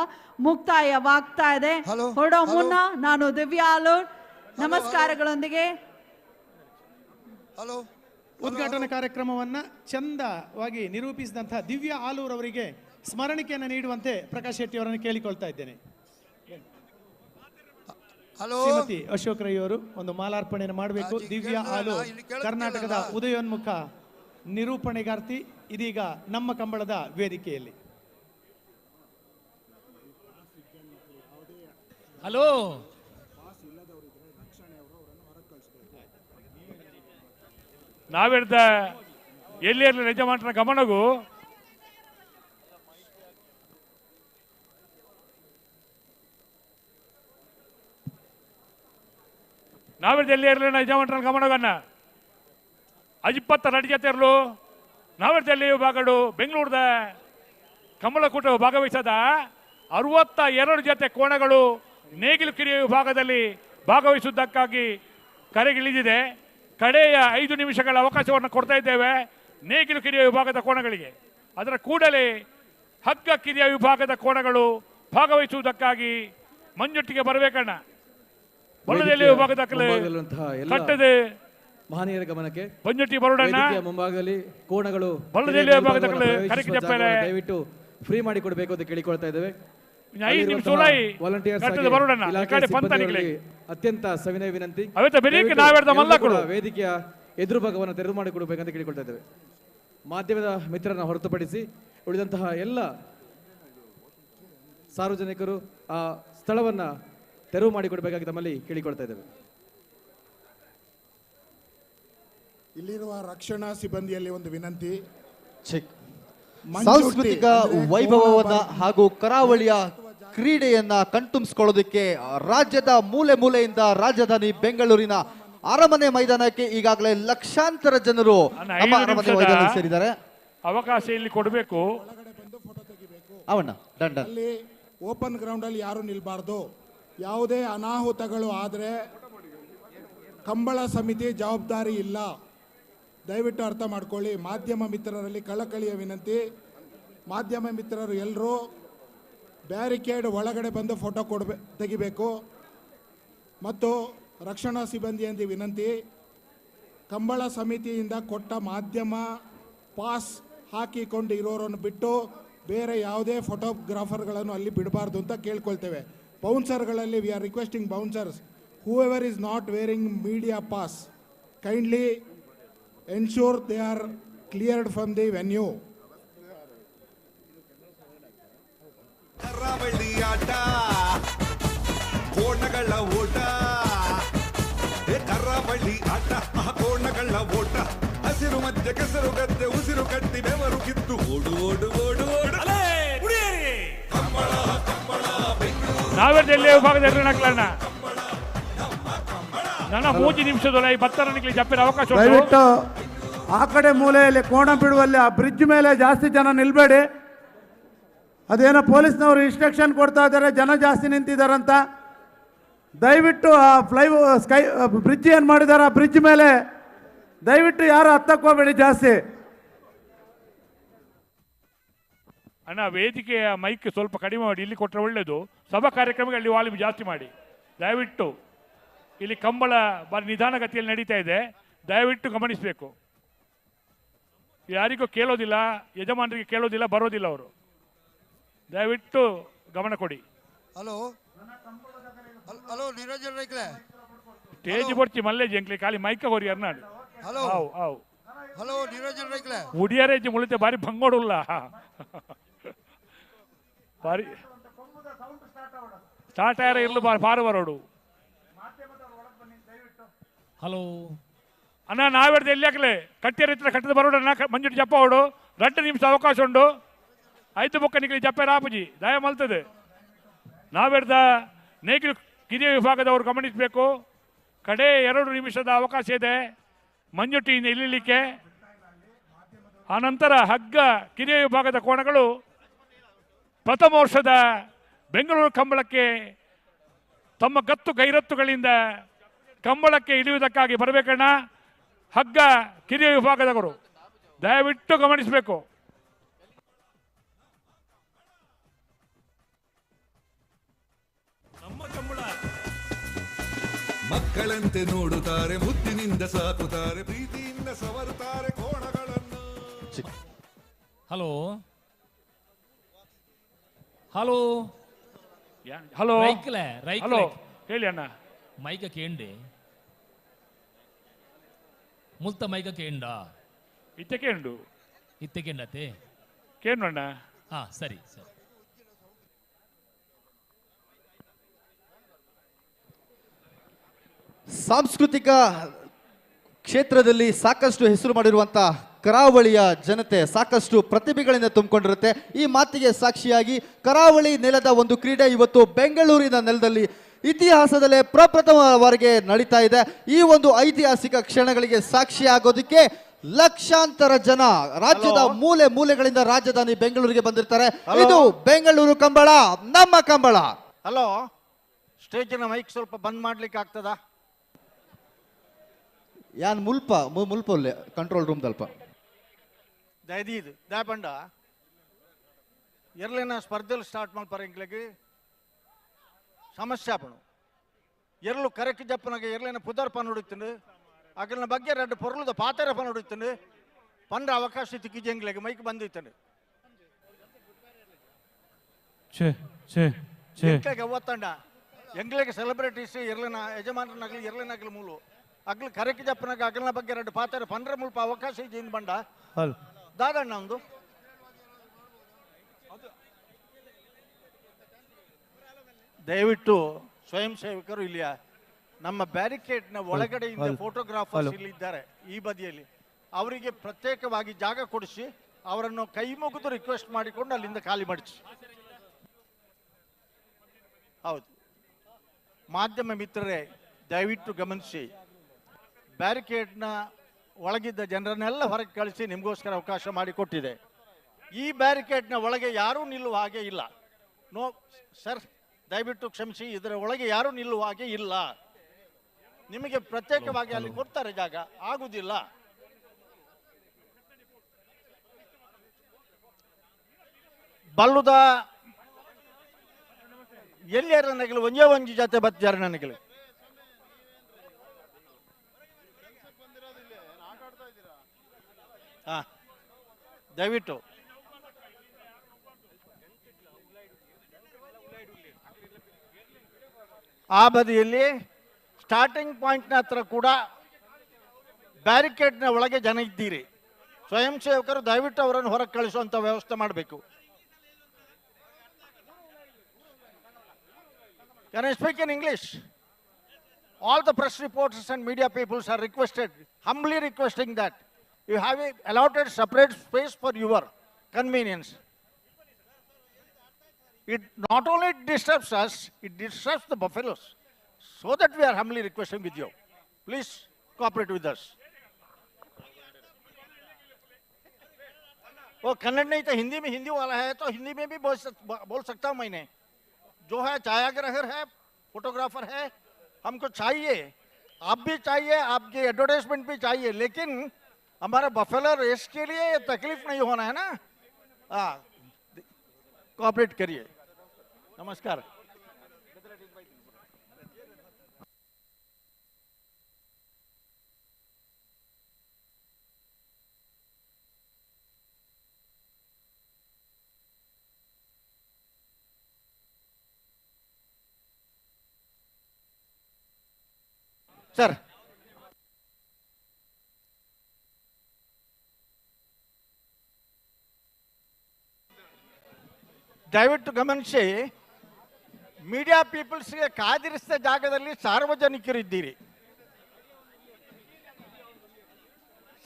ಮುಕ್ತಾಯವಾಗ್ತಾ ಇದೆ. ಹೊರಡೋ ಮುನ್ನ ನಾನು ದಿವ್ಯಾ ಆಲೂರ್ ನಮಸ್ಕಾರಗಳೊಂದಿಗೆ ಉದ್ಘಾಟನಾ ಕಾರ್ಯಕ್ರಮವನ್ನ ಚಂದವಾಗಿ ನಿರೂಪಿಸಿದಂತಹ ದಿವ್ಯಾ ಆಲೂರ್ ಅವರಿಗೆ ಸ್ಮರಣಿಕೆಯನ್ನು ನೀಡುವಂತೆ ಪ್ರಕಾಶ್ ಶೆಟ್ಟಿ ಅವರನ್ನು ಕೇಳಿಕೊಳ್ತಾ ಇದ್ದೇನೆ. ಶ್ರೀಮತಿ ಅಶೋಕ್ ರೈ ಅವರು ಒಂದು ಮಾಲಾರ್ಪಣೆಯನ್ನು ಮಾಡಬೇಕು. ದಿವ್ಯಾ ಆಲೂರ್ ಕರ್ನಾಟಕದ ಉದಯೋನ್ಮುಖ ನಿರೂಪಣೆಗಾರ್ತಿ ಇದೀಗ ನಮ್ಮ ಕಂಬಳದ ವೇದಿಕೆಯಲ್ಲಿ. ಹಲೋ, ನಾವಿಡ್ದ ಎಲ್ಲಿ ಇರಲಿ ಯಜಮಾನರ ಗಮನಗೂ ನಾವಿಡ್ದ ಎಲ್ಲಿ ಇರಲಿ ಯಜಮಾನರ ಗಮನಗನ್ನ ಅಜಿಪ್ಪತ್ತ ನಡಿಜತೆ ಇರಲು ನಾವಿಡ್ದಲ್ಲಿ ಭಾಗಡು ಬೆಂಗಳೂರದ ಕಂಬಳಕೂಟ ಭಾಗವಹಿಸದ 62 ಜೊತೆ ಕೋಣಗಳು ನೇಗಿಲು ಕಿರಿಯ ವಿಭಾಗದಲ್ಲಿ ಭಾಗವಹಿಸುವುದಕ್ಕಾಗಿ ಕರೆಗಿಳಿದಿದೆ. ಕಡೆಯ 5 ನಿಮಿಷಗಳ ಅವಕಾಶವನ್ನು ಕೊಡ್ತಾ ಇದ್ದೇವೆ ನೇಗಿಲು ಕಿರಿಯ ವಿಭಾಗದ ಕೋಣಗಳಿಗೆ. ಅದರ ಕೂಡಲೇ ಹಗ್ಗ ಕಿರಿಯ ವಿಭಾಗದ ಕೋಣಗಳು ಭಾಗವಹಿಸುವುದಕ್ಕಾಗಿ ಮಂಜೊಟ್ಟಿಗೆ ಬರಬೇಕಣ್ಣ. ಬಳ್ಳದಲ್ಲಿ ವಿಭಾಗದ ಕಟ್ಟದೆ ಮಹನೀಯರ ಗಮನಕ್ಕೆ ಮಂಜೊಟ್ಟಿಗೆ ಬರೋಣ. ಮುಂಭಾಗದಲ್ಲಿ ಕೋಣಗಳು ಬಳ್ಳದಲ್ಲಿ ವಿಭಾಗದ ದಯವಿಟ್ಟು ಫ್ರೀ ಮಾಡಿ ಕೊಡಬೇಕು ಅಂತ ಕೇಳಿಕೊಳ್ತಾ ಇದ್ದೇವೆ. 5 ನಿಮಿಷ ಅತ್ಯಂತ ಸವಿನಯ ವಿನಂತಿ, ವೇದಿಕೆಯ ಎದುರು ಭಾಗವನ್ನು ತೆರವು ಮಾಡಿಕೊಡಬೇಕಂತ ಕೇಳಿಕೊಳ್ತಾ ಇದ್ದೇವೆ. ಮಾಧ್ಯಮದ ಮಿತ್ರರನ್ನ ಹೊರತುಪಡಿಸಿ ಉಳಿದಂತಹ ಎಲ್ಲ ಸಾರ್ವಜನಿಕರು ಆ ಸ್ಥಳವನ್ನ ತೆರವು ಮಾಡಿಕೊಡಬೇಕಾಗಿ ತಮ್ಮಲ್ಲಿ ಕೇಳಿಕೊಳ್ತಾ ಇದ್ದೇವೆ. ಇಲ್ಲಿರುವ ರಕ್ಷಣಾ ಸಿಬ್ಬಂದಿಯಲ್ಲಿ ಒಂದು ವಿನಂತಿ. ಸಾಂಸ್ಕೃತಿಕ ವೈಭವವನ್ನ ಹಾಗೂ ಕರಾವಳಿಯ ಕ್ರೀಡೆಯನ್ನ ಕಣ್ತುಂಬಿಸ್ಕೊಳ್ಳೋದಕ್ಕೆ ರಾಜ್ಯದ ಮೂಲೆ ಮೂಲೆಯಿಂದ ರಾಜಧಾನಿ ಬೆಂಗಳೂರಿನ ಅರಮನೆ ಮೈದಾನಕ್ಕೆ ಈಗಾಗಲೇ ಲಕ್ಷಾಂತರ ಜನರು ನಮ್ಮ ಅರಮನೆ ಮೈದಾನ ಸೇರಿದ್ದಾರೆ. ಅವಕಾಶ ಇಲ್ಲಿ ಕೊಡಬೇಕು. ಅವಣ್ಣ ದಂಡ ಅಲ್ಲಿ ಓಪನ್ ಗ್ರೌಂಡ್ ಅಲ್ಲಿ ಯಾರು ನಿಲ್ಬಾರ್ದು. ಯಾವುದೇ ಅನಾಹುತಗಳು ಆದರೆ ಕಂಬಳ ಸಮಿತಿ ಜವಾಬ್ದಾರಿ ಇಲ್ಲ. ದಯವಿಟ್ಟು ಅರ್ಥ ಮಾಡ್ಕೊಳ್ಳಿ. ಮಾಧ್ಯಮ ಮಿತ್ರರಲ್ಲಿ ಕಳಕಳಿಯ ವಿನಂತಿ, ಮಾಧ್ಯಮ ಮಿತ್ರರು ಎಲ್ಲರೂ ಬ್ಯಾರಿಕೇಡ್ ಒಳಗಡೆ ಬಂದು ಫೋಟೋ ತೆಗಿಬೇಕು. ಮತ್ತು ರಕ್ಷಣಾ ಸಿಬ್ಬಂದಿಯಿಂದ ವಿನಂತಿ, ಕಂಬಳ ಸಮಿತಿಯಿಂದ ಕೊಟ್ಟ ಮಾಧ್ಯಮ ಪಾಸ್ ಹಾಕಿಕೊಂಡು ಇರೋರನ್ನು ಬಿಟ್ಟು ಬೇರೆ ಯಾವುದೇ ಫೋಟೋಗ್ರಾಫರ್ಗಳನ್ನು ಅಲ್ಲಿ ಬಿಡಬಾರ್ದು ಅಂತ ಕೇಳ್ಕೊಳ್ತೇವೆ. ಬೌನ್ಸರ್ಗಳಲ್ಲಿ we are requesting bouncers, whoever is not wearing media pass, kindly ensure they are cleared from the venue. ಕರಾವಳಿ ಆಟ ಕೋಣಗಳ ಓಟ, ಕರಾವಳಿ ಆಟ ಕೋಣಗಳ ಓಟ, ಹಸಿರು ಮಧ್ಯೆ ಕೆಸರು ಗದ್ದೆ ಉಸಿರು ಕಟ್ಟಿ ಬೆವರು ಕಿತ್ತು ಓಡು ಓಡು ಓಡು ಓಡು. ಕಂಬಳ ಕಂಬಳ ನಾವೆಲ್ಲಿ ವಿಭಾಗದಲ್ಲಿ ಹಾಕ್ಲಣ್ಣ. ನನ್ನ 3 ನಿಮಿಷದೊಳಗೆ 10 ರನ್ಗೆ ಜಪ್ಪಿನ ಅವಕಾಶ. ದಯವಿಟ್ಟು ಆ ಕಡೆ ಮೂಲೆಯಲ್ಲಿ ಕೋಣ ಬಿಡುವಲ್ಲಿ ಆ ಬ್ರಿಡ್ಜ್ ಮೇಲೆ ಜಾಸ್ತಿ ಜನ ನಿಲ್ಬೇಡಿ. ಅದೇನೋ ಪೊಲೀಸ್ನವರು ಇನ್ಸ್ಟ್ರಕ್ಷನ್ ಕೊಡ್ತಾ ಇದ್ದಾರೆ, ಜನ ಜಾಸ್ತಿ ನಿಂತಿದ್ದಾರಂತ. ದಯವಿಟ್ಟು ಆ ಸ್ಕೈ ಬ್ರಿಡ್ಜ್ ಏನು ಮಾಡಿದ್ದಾರೆ ಆ ಬ್ರಿಡ್ಜ್ ಮೇಲೆ ದಯವಿಟ್ಟು ಯಾರು ಹತ್ತಕ್ಕೋಬೇಡಿ ಜಾಸ್ತಿ. ಅಣ್ಣ, ವೇದಿಕೆಯ ಮೈಕ್ ಸ್ವಲ್ಪ ಕಡಿಮೆ ಮಾಡಿ, ಇಲ್ಲಿ ಕೊಟ್ಟರೆ ಒಳ್ಳೆಯದು. ಸಭಾ ಕಾರ್ಯಕ್ರಮಗಳಲ್ಲಿ ವಾಲ್ಯೂಮ್ ಜಾಸ್ತಿ ಮಾಡಿ ದಯವಿಟ್ಟು. ಇಲ್ಲಿ ಕಂಬಳ ಬಾರಿ ನಿಧಾನಗತಿಯಲ್ಲಿ ನಡೀತಾ ಇದೆ, ದಯವಿಟ್ಟು ಗಮನಿಸಬೇಕು. ಯಾರಿಗೂ ಕೇಳೋದಿಲ್ಲ, ಯಜಮಾನರಿಗೆ ಕೇಳೋದಿಲ್ಲ, ಬರೋದಿಲ್ಲ ಅವರು. ದಯವಿಟ್ಟು ಗಮನ ಕೊಡಿ. ಹಲೋ ಹಲೋ ನಿರಂಜನ್ ರೈಕ್ಲೆ ಸ್ಟೇಜ್ ಬರ್ತಿ ಮಲ್ಲೇಜ್ ಎಂಕ್ಲೆ ಖಾಲಿ ಮೈಕ ಹೋರಿ ಅರ್ನಾಡು. ಹಲೋ ಹಾವು ಹಾವು ಹಲೋ ನಿರಂಜನ್ ರೈಕ್ಲೆ ಉಡಿಯರೇಜ್ ಮುಳಿತೆ ಬಾರಿ ಭಂಗೋಡುಲ್ಲ ಬಾರಿ ಸ್ಟಾರ್ಟ್ ಆಯ್ರ ಇರ್ಲು ಬಾರಿ ಪಾರು ಬರೋಡು. ಹಲೋ ಅಣ್ಣ ನಾವೆಡ್ದು ಎಲ್ಲಿ ಹಾಕಲೆ ಕಟ್ಟಿಯರಿತ್ರ ಕಟ್ಟದ ಬರೋಡಣ್ಣ ಮಂಜುಟಿ ಜಪ್ಪ ಓಡು 2 ನಿಮಿಷ ಅವಕಾಶ ಉಂಡು 5 ಬೊಕ್ಕ ನಿಖಲಿ ಜಪ್ಪೆ ರಾಪುಜಿ ದಯ ಮಲ್ತದೆ ನಾವೆಡ್ದ ನೇಗಿಲು ಕಿರಿಯ ವಿಭಾಗದವರು ಗಮನಿಸಬೇಕು. ಕಡೆ 2 ನಿಮಿಷದ ಅವಕಾಶ ಇದೆ ಮಂಜುಟಿಯಿಂದ ಇಳಿಲಿಕ್ಕೆ. ಆನಂತರ ಹಗ್ಗ ಕಿರಿಯ ವಿಭಾಗದ ಕೋಣಗಳು ಪ್ರಥಮ ವರ್ಷದ ಬೆಂಗಳೂರು ಕಂಬಳಕ್ಕೆ ತಮ್ಮ ಗತ್ತು ಗೈರತ್ತುಗಳಿಂದ ಕಂಬಳಕ್ಕೆ ಇಳಿಯುವುದಕ್ಕಾಗಿ ಬರಬೇಕಣ್ಣ. ಹಗ್ಗ ಕಿರಿಯ ವಿಭಾಗದವರು ದಯವಿಟ್ಟು ಗಮನಿಸಬೇಕು. ಮಕ್ಕಳಂತೆ ನೋಡುತ್ತಾರೆ, ಮುದ್ದಿನಿಂದ ಸಾಕುತ್ತಾರೆ, ಪ್ರೀತಿಯಿಂದ ಸವರುತ್ತಾರೆ ಕೋಣಗಳನ್ನು. ಹಲೋ ಹಲೋ ಹಲೋ ರೈಕ್ಲೆ ಹಲೋ ಹೇಳಿ ಅಣ್ಣ. ಮೈಕ ಕೇಂಡೆ ಮುಲ್ತ ಮೈಕ ಕೇಂಡ ಇತ್ತೆ ಕೇಂಡು ಇತ್ತೆ ಕೇಂಡತೆ ಕೇಂಡು ಅಣ್ಣ. ಹಾ ಸರಿ ಸರಿ. ಸಾಂಸ್ಕೃತಿಕ ಕ್ಷೇತ್ರದಲ್ಲಿ ಸಾಕಷ್ಟು ಹೆಸರು ಮಾಡಿರುವಂಥ ಕರಾವಳಿಯ ಜನತೆ ಸಾಕಷ್ಟು ಪ್ರತಿಭೆಗಳಿಂದ ತುಂಬಿಕೊಂಡಿರುತ್ತೆ. ಈ ಮಾತಿಗೆ ಸಾಕ್ಷಿಯಾಗಿ ಕರಾವಳಿ ನೆಲದ ಒಂದು ಕ್ರೀಡೆ ಇವತ್ತು ಬೆಂಗಳೂರಿನ ನೆಲದಲ್ಲಿ ಇತಿಹಾಸದಲ್ಲೇ ಪ್ರಪ್ರಥಮವರೆಗೆ ನಡೀತಾ ಇದೆ. ಈ ಒಂದು ಐತಿಹಾಸಿಕ ಕ್ಷಣಗಳಿಗೆ ಸಾಕ್ಷಿಯಾಗೋದಕ್ಕೆ ಲಕ್ಷಾಂತರ ಜನ ರಾಜ್ಯದ ಮೂಲೆ ಮೂಲೆಗಳಿಂದ ರಾಜಧಾನಿ ಬೆಂಗಳೂರಿಗೆ ಬಂದಿರ್ತಾರೆ. ಇದು ಬೆಂಗಳೂರು ಕಂಬಳ, ನಮ್ಮ ಕಂಬಳ. ಹಲೋ, ಸ್ಟೇಜಿನ ಮೈಕ್ ಸ್ವಲ್ಪ ಬಂದ್ ಮಾಡ್ಲಿಕ್ಕೆ ಆಗ್ತದಾ? ಯಾನ್ ಮುಲ್ಪ ಮುಲ್ಪೊಲ್ಲೆ ಕಂಟ್ರೋಲ್ ರೂಮ್ ದಲ್ಪ ದಯದೀದು ದಯ ಬಂಡ ಎರ್ಲೇನ ಸ್ಪರ್ಧೆಯಲ್ಲಿ ಸ್ಟಾರ್ಟ್ ಮಾಡ್ಪಾರ ಇಂಗ್ಲಿಗೆ ಸಮಸ್ಯೆ ಆಪಣು ಎರ್ಲು ಕರೆಕ್ಟ್ ಜಪ್ಪನಾಗ ಎರ್ಲೇನ ಪುದರ್ ಪನ್ ಹುಡುಕ್ತಂಡು ಅಗಲಿನ ಬಗ್ಗೆ 2 ಪೊರ್ಲುದ ಪಾತೆರ ಪನ್ ಹುಡುಕ್ತಂಡು ಪಂಡ್ರ ಅವಕಾಶ ತಿಕ್ಕಿಜಿ ಎಂಗ್ಲಿಗೆ ಮೈಕ್ ಬಂದಿತ್ತಂಡು ಎಂಗ್ಲಿಗೆ ಒತ್ತಂಡ ಎಂಗ್ಲಿಗೆ ಸೆಲೆಬ್ರಿಟೀಸ್ ಎರ್ಲಿನ ಯಜಮಾನನಾಗಲಿ ಎರ್ಲಿನಾಗಲಿ ಮೂಲು ಅಗ್ಲು ಕರೆಕ್ಟ್ ಜಪ್ಪನಾಗ ಅಗಲಿನ ಬಗ್ಗೆ 2 ಪಾತೆರ ಪಂಡ್ರ ಮುಲ್ಪ ಅವಕಾಶ ಇದ್ದೀನಿ ಬಂಡ ದಾದಣ್ಣ ಒಂದು ದಯವಿಟ್ಟು ಸ್ವಯಂ ಸೇವಕರು ಇಲ್ಲಿಯ ನಮ್ಮ ಬ್ಯಾರಿಕೇಡ್ನ ಒಳಗಡೆಯಿಂದ ಫೋಟೋಗ್ರಾಫರ್ಸ್ ಇಲ್ಲಿ ಇದ್ದಾರೆ ಈ ಬದಿಯಲ್ಲಿ, ಅವರಿಗೆ ಪ್ರತ್ಯೇಕವಾಗಿ ಜಾಗ ಕೊಡಿಸಿ ಅವರನ್ನು ಕೈ ಮುಗಿದು ರಿಕ್ವೆಸ್ಟ್ ಮಾಡಿಕೊಂಡು ಅಲ್ಲಿಂದ ಖಾಲಿ ಮಾಡಿಸಿ. ಹೌದು, ಮಾಧ್ಯಮ ಮಿತ್ರರೇ ದಯವಿಟ್ಟು ಗಮನಿಸಿ, ಬ್ಯಾರಿಕೇಡ್ನ ಒಳಗಿದ್ದ ಜನರನ್ನೆಲ್ಲ ಹೊರಗೆ ಕಳಿಸಿ ನಿಮಗೋಸ್ಕರ ಅವಕಾಶ ಮಾಡಿಕೊಟ್ಟಿದೆ. ಈ ಬ್ಯಾರಿಕೇಡ್ನ ಒಳಗೆ ಯಾರೂ ನಿಲ್ಲುವ ಹಾಗೆ ಇಲ್ಲ. ನೋ ಸರ್, ದಯವಿಟ್ಟು ಕ್ಷಮಿಸಿ, ಇದರ ಒಳಗೆ ಯಾರೂ ನಿಲ್ಲುವ ಹಾಗೆ ಇಲ್ಲ. ನಿಮಗೆ ಪ್ರತ್ಯೇಕವಾಗಿ ಅಲ್ಲಿ ಕೊಡ್ತಾರೆ ಜಾಗ, ಆಗುದಿಲ್ಲ. ಬಲ್ಲುದ ಎಲ್ಲಿಯಾರ ನನಗೆ ಒಂಜೇ ಒಂಜಿ ಜೊತೆ ಬತ್ತಿದ್ದಾರೆ ನನಗೆ. ಹಾ, ದಯವಿಟ್ಟು ಆ ಬದಿಯಲ್ಲಿ ಸ್ಟಾರ್ಟಿಂಗ್ ಪಾಯಿಂಟ್ನ ಹತ್ರ ಕೂಡ ಬ್ಯಾರಿಕೇಡ್ನ ಒಳಗೆ ಜನ ಇದ್ದೀರಿ. ಸ್ವಯಂ ಸೇವಕರು ದಯವಿಟ್ಟು ಅವರನ್ನು ಹೊರಗೆ ಕಳಿಸುವಂತ ವ್ಯವಸ್ಥೆ ಮಾಡಬೇಕು. Can I speak in English? All the press reporters and media people are requested, humbly requesting that you have allotted separate space for your convenience. It not only disturbs us, it disturbs the buffaloes. So that we are humbly requesting with you. Please cooperate with us. वो कन्नड़ नहीं तो हिंदी में, हिंदी वाला है तो हिंदी में भी बोल सकता हूँ मैंने. जो है छायाग्राहक है, फोटोग्राफर है, हमको चाहिए, आप भी चाहिए, आपकी एडवर्टाइजमेंट भी चाहिए, लेकिन हमारा बफेलो रेस के लिए तकलीफ नहीं होना है ना. हाँ, कोऑपरेट करिए. नमस्कार. सर, ದಯವಿಟ್ಟು ಗಮನಿಸಿ, ಮೀಡಿಯಾ ಪೀಪಲ್ಸ್ಗೆ ಕಾದಿರಿಸಿದ ಜಾಗದಲ್ಲಿ ಸಾರ್ವಜನಿಕರು ಇದ್ದೀರಿ.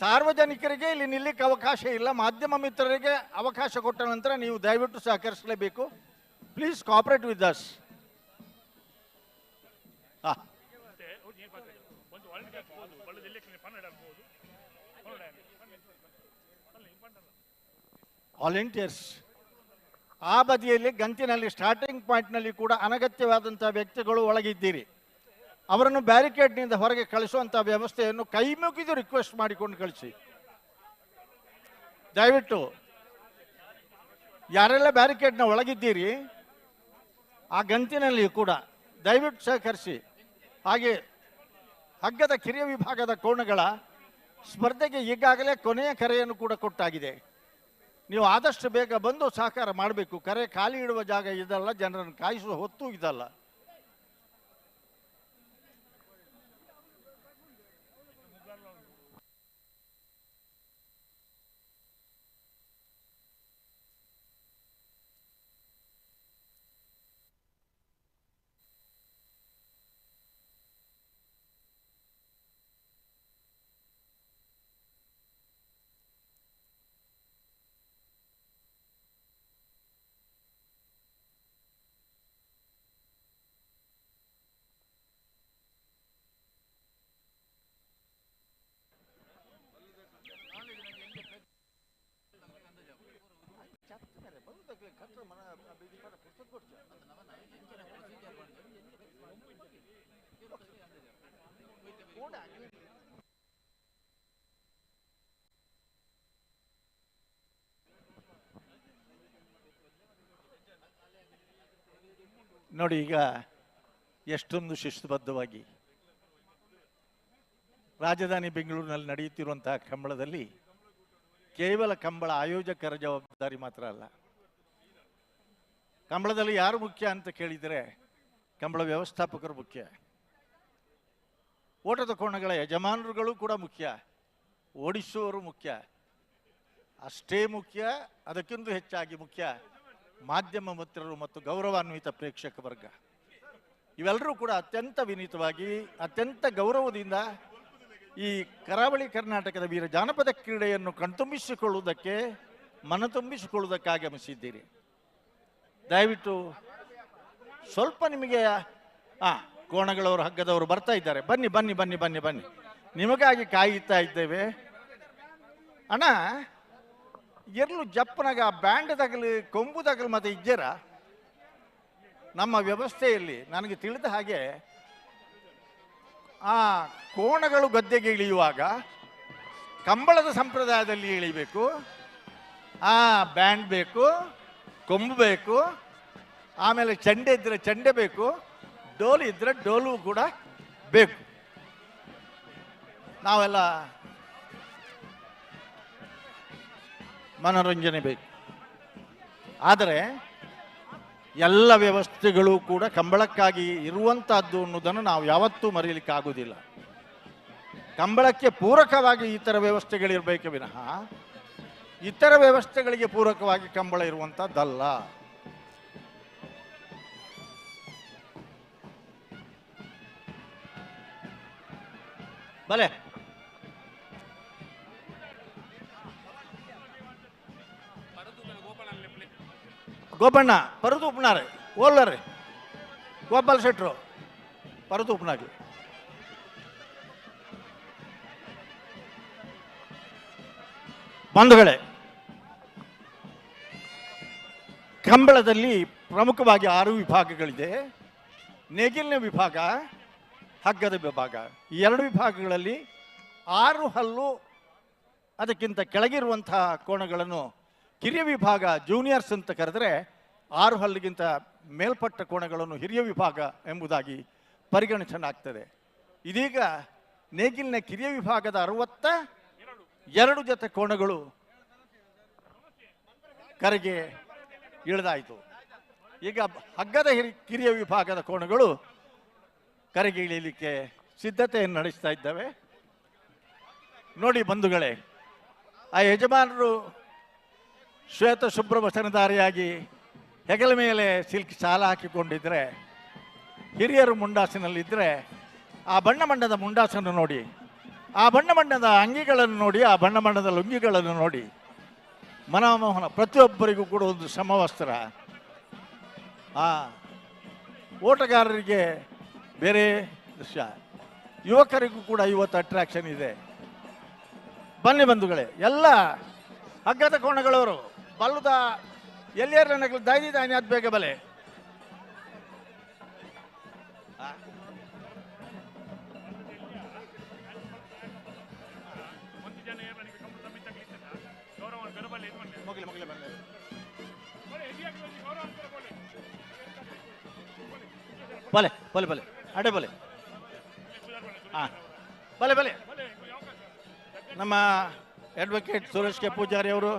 ಸಾರ್ವಜನಿಕರಿಗೆ ಇಲ್ಲಿ ನಿಲ್ಲಕ್ಕೆ ಅವಕಾಶ ಇಲ್ಲ. ಮಾಧ್ಯಮ ಮಿತ್ರರಿಗೆ ಅವಕಾಶ ಕೊಟ್ಟ ನಂತರ ನೀವು ದಯವಿಟ್ಟು ಸಹಕರಿಸಲೇಬೇಕು. Please cooperate with us. Volunteers ಆ ಬದಿಯಲ್ಲಿ ಗಂತಿನಲ್ಲಿ ಸ್ಟಾರ್ಟಿಂಗ್ ಪಾಯಿಂಟ್ನಲ್ಲಿ ಕೂಡ ಅನಗತ್ಯವಾದಂಥ ವ್ಯಕ್ತಿಗಳು ಒಳಗಿದ್ದೀರಿ. ಅವರನ್ನು ಬ್ಯಾರಿಕೇಡ್ನಿಂದ ಹೊರಗೆ ಕಳಿಸುವಂಥ ವ್ಯವಸ್ಥೆಯನ್ನು ಕೈ ಮುಗಿದು ರಿಕ್ವೆಸ್ಟ್ ಮಾಡಿಕೊಂಡು ಕಳಿಸಿ. ದಯವಿಟ್ಟು ಯಾರೆಲ್ಲ ಬ್ಯಾರಿಕೇಡ್ನ ಒಳಗಿದ್ದೀರಿ ಆ ಗಂತಿನಲ್ಲಿ ಕೂಡ ದಯವಿಟ್ಟು ಸಹಕರಿಸಿ. ಹಾಗೆ ಹಗ್ಗದ ಕಿರಿಯ ವಿಭಾಗದ ಕೋಣಗಳ ಸ್ಪರ್ಧೆಗೆ ಈಗಾಗಲೇ ಕೊನೆಯ ಕರೆಯನ್ನು ಕೂಡ ಕೊಟ್ಟಾಗಿದೆ. ನೀವು ಆದಷ್ಟು ಬೇಗ ಬಂದು ಸಹಕಾರ ಮಾಡಬೇಕು. ಕರೆ ಖಾಲಿ ಇಡುವ ಜಾಗ ಇದಲ್ಲ, ಜನರನ್ನು ಕಾಯಿಸುವ ಹೊತ್ತು ಇದಲ್ಲ. ನೋಡಿ, ಈಗ ಎಷ್ಟೊಂದು ಶಿಸ್ತುಬದ್ಧವಾಗಿ ರಾಜಧಾನಿ ಬೆಂಗಳೂರಿನಲ್ಲಿ ನಡೆಯುತ್ತಿರುವಂತಹ ಕಂಬಳದಲ್ಲಿ ಕೇವಲ ಕಂಬಳ ಆಯೋಜಕರ ಜವಾಬ್ದಾರಿ ಮಾತ್ರ ಅಲ್ಲ. ಕಂಬಳದಲ್ಲಿ ಯಾರು ಮುಖ್ಯ ಅಂತ ಕೇಳಿದರೆ ಕಂಬಳ ವ್ಯವಸ್ಥಾಪಕರು ಮುಖ್ಯ, ಓಟದ ಕೋಣಗಳ ಯಜಮಾನರುಗಳು ಕೂಡ ಮುಖ್ಯ, ಓಡಿಸುವವರು ಮುಖ್ಯ, ಅಷ್ಟೇ ಮುಖ್ಯ, ಅದಕ್ಕಿಂತ ಹೆಚ್ಚಾಗಿ ಮುಖ್ಯ ಮಾಧ್ಯಮ ಮಿತ್ರರು ಮತ್ತು ಗೌರವಾನ್ವಿತ ಪ್ರೇಕ್ಷಕ ವರ್ಗ. ಇವೆಲ್ಲರೂ ಕೂಡ ಅತ್ಯಂತ ವಿನೀತವಾಗಿ ಅತ್ಯಂತ ಗೌರವದಿಂದ ಈ ಕರಾವಳಿ ಕರ್ನಾಟಕದ ವೀರ ಜಾನಪದ ಕ್ರೀಡೆಯನ್ನು ಕಣ್ತುಂಬಿಸಿಕೊಳ್ಳುವುದಕ್ಕೆ ಮನತುಂಬಿಸಿಕೊಳ್ಳುವುದಕ್ಕೆ ಆಗಮಿಸಿದ್ದೀರಿ. ದಯವಿಟ್ಟು ಸ್ವಲ್ಪ ನಿಮಗೆ ಕೋಣಗಳವರು ಹಗ್ಗದವರು ಬರ್ತಾ ಇದ್ದಾರೆ. ಬನ್ನಿ ಬನ್ನಿ ಬನ್ನಿ ಬನ್ನಿ ಬನ್ನಿ, ನಿಮಗಾಗಿ ಕಾಯುತ್ತಾ ಇದ್ದೇವೆ. ಅಣ್ಣ ಎರ್ಲು ಜಪ್ಪನಾಗ ಬ್ಯಾಂಡ್ ತಗಲು ಕೊಂಬು ತಗಲು ಮತ್ತೆ ಇಜ್ಜರ ನಮ್ಮ ವ್ಯವಸ್ಥೆಯಲ್ಲಿ ನನಗೆ ತಿಳಿದ ಹಾಗೆ ಆ ಕೋಣಗಳು ಗದ್ದೆಗೆ ಇಳಿಯುವಾಗ ಕಂಬಳದ ಸಂಪ್ರದಾಯದಲ್ಲಿ ಇಳಿಬೇಕು. ಬ್ಯಾಂಡ್ ಬೇಕು, ಕೊಂಬು ಬೇಕು, ಆಮೇಲೆ ಚಂಡೆ ಇದ್ದರೆ ಚಂಡೆ ಬೇಕು, ಡೋಲು ಇದ್ದರೆ ಡೋಲು ಕೂಡ ಬೇಕು. ನಾವೆಲ್ಲ ಮನೋರಂಜನೆ ಬೇಕು. ಆದರೆ ಎಲ್ಲ ವ್ಯವಸ್ಥೆಗಳು ಕೂಡ ಕಂಬಳಕ್ಕಾಗಿ ಇರುವಂತಹದ್ದು ಅನ್ನೋದನ್ನು ನಾವು ಯಾವತ್ತೂ ಮರೆಯಲಿಕ್ಕಾಗುವುದಿಲ್ಲ. ಕಂಬಳಕ್ಕೆ ಪೂರಕವಾಗಿ ಈ ಥರ ವ್ಯವಸ್ಥೆಗಳಿರಬೇಕೆ ವಿನಃ ಇತರ ವ್ಯವಸ್ಥೆಗಳಿಗೆ ಪೂರಕವಾಗಿ ಕಂಬಳ ಇರುವಂಥದ್ದಲ್ಲ. ಬಲೆ ಗೋಪಣ್ಣ ಪರದು ಉಪ್ನಾರೆ ಓಲ್ಲರಿ ಗೋಪಾಲ್ ಶೆಟ್ರು ಪರದು ಉಪ್ನಾಗಿ ಬಂಧುಗಳೇ, ಕಂಬಳದಲ್ಲಿ ಪ್ರಮುಖವಾಗಿ 6 ವಿಭಾಗಗಳಿದೆ. ನೇಗಿಲಿನ ವಿಭಾಗ, ಹಗ್ಗದ ವಿಭಾಗ. ಈ 2 ವಿಭಾಗಗಳಲ್ಲಿ 6 ಹಲ್ಲು ಅದಕ್ಕಿಂತ ಕೆಳಗಿರುವಂತಹ ಕೋಣಗಳನ್ನು ಕಿರಿಯ ವಿಭಾಗ ಜೂನಿಯರ್ಸ್ ಅಂತ ಕರೆದರೆ, 6 ಹಲ್ಲಿಗಿಂತ ಮೇಲ್ಪಟ್ಟ ಕೋಣಗಳನ್ನು ಹಿರಿಯ ವಿಭಾಗ ಎಂಬುದಾಗಿ ಪರಿಗಣಿಸಲಾಗ್ತದೆ. ಇದೀಗ ನೇಗಿಲಿನ ಕಿರಿಯ ವಿಭಾಗದ 62 ಜೊತೆ ಕೋಣಗಳು ಕರೆಗೆ ಇಳಿದಾಯಿತು. ಈಗ ಹಗ್ಗದ ಕಿರಿಯ ವಿಭಾಗದ ಕೋಣಗಳು ಕರೆಗೆ ಇಳಿಯಲಿಕ್ಕೆ ಸಿದ್ಧತೆಯನ್ನು ನಡೆಸ್ತಾ ಇದ್ದಾವೆ. ನೋಡಿ ಬಂಧುಗಳೇ, ಆ ಯಜಮಾನರು ಶ್ವೇತ ಶುಭ್ರ ವಸನಧಾರಿಯಾಗಿ ಹೆಗಲ ಮೇಲೆ ಸಿಲ್ಕ್ ಶಾಲ ಹಾಕಿಕೊಂಡಿದ್ದರೆ, ಹಿರಿಯರು ಮುಂಡಾಸಿನಲ್ಲಿದ್ದರೆ ಆ ಬಣ್ಣ ಬಣ್ಣದ ಮುಂಡಾಸನ್ನು ನೋಡಿ ಆ ಬಣ್ಣ ಬಣ್ಣದ ಅಂಗಿಗಳನ್ನು ನೋಡಿ, ಆ ಬಣ್ಣ ಬಣ್ಣದ ಲುಂಗಿಗಳನ್ನು ನೋಡಿ ಮನಮೋಹನ. ಪ್ರತಿಯೊಬ್ಬರಿಗೂ ಕೂಡ ಒಂದು ಸಮವಸ್ತ್ರ. ಆ ಓಟಗಾರರಿಗೆ ಬೇರೆ ದೃಶ್ಯ, ಯುವಕರಿಗೂ ಕೂಡ ಇವತ್ತು ಅಟ್ರಾಕ್ಷನ್ ಇದೆ. ಬನ್ನಿ ಬಂಧುಗಳೇ, ಎಲ್ಲ ಹಗ್ಗದ ಕೋಣಗಳವರು ಬಲ್ಲುದ ಎಲ್ಲೇರ ನನಗೆ ದಾಯ್ದಿ ದಾನಿ ಅದು ಬೇಗ ಬಲೆ. ಬಲೆ ಬಲೆ ಬಲೆ ಅಡೆ ಬಲೆ. ಹಾಂ ಬಲೆ ಬಲೆ. ನಮ್ಮ ಅಡ್ವೊಕೇಟ್ ಸುರೇಶ್ ಕೆ ಪೂಜಾರಿ ಅವರು,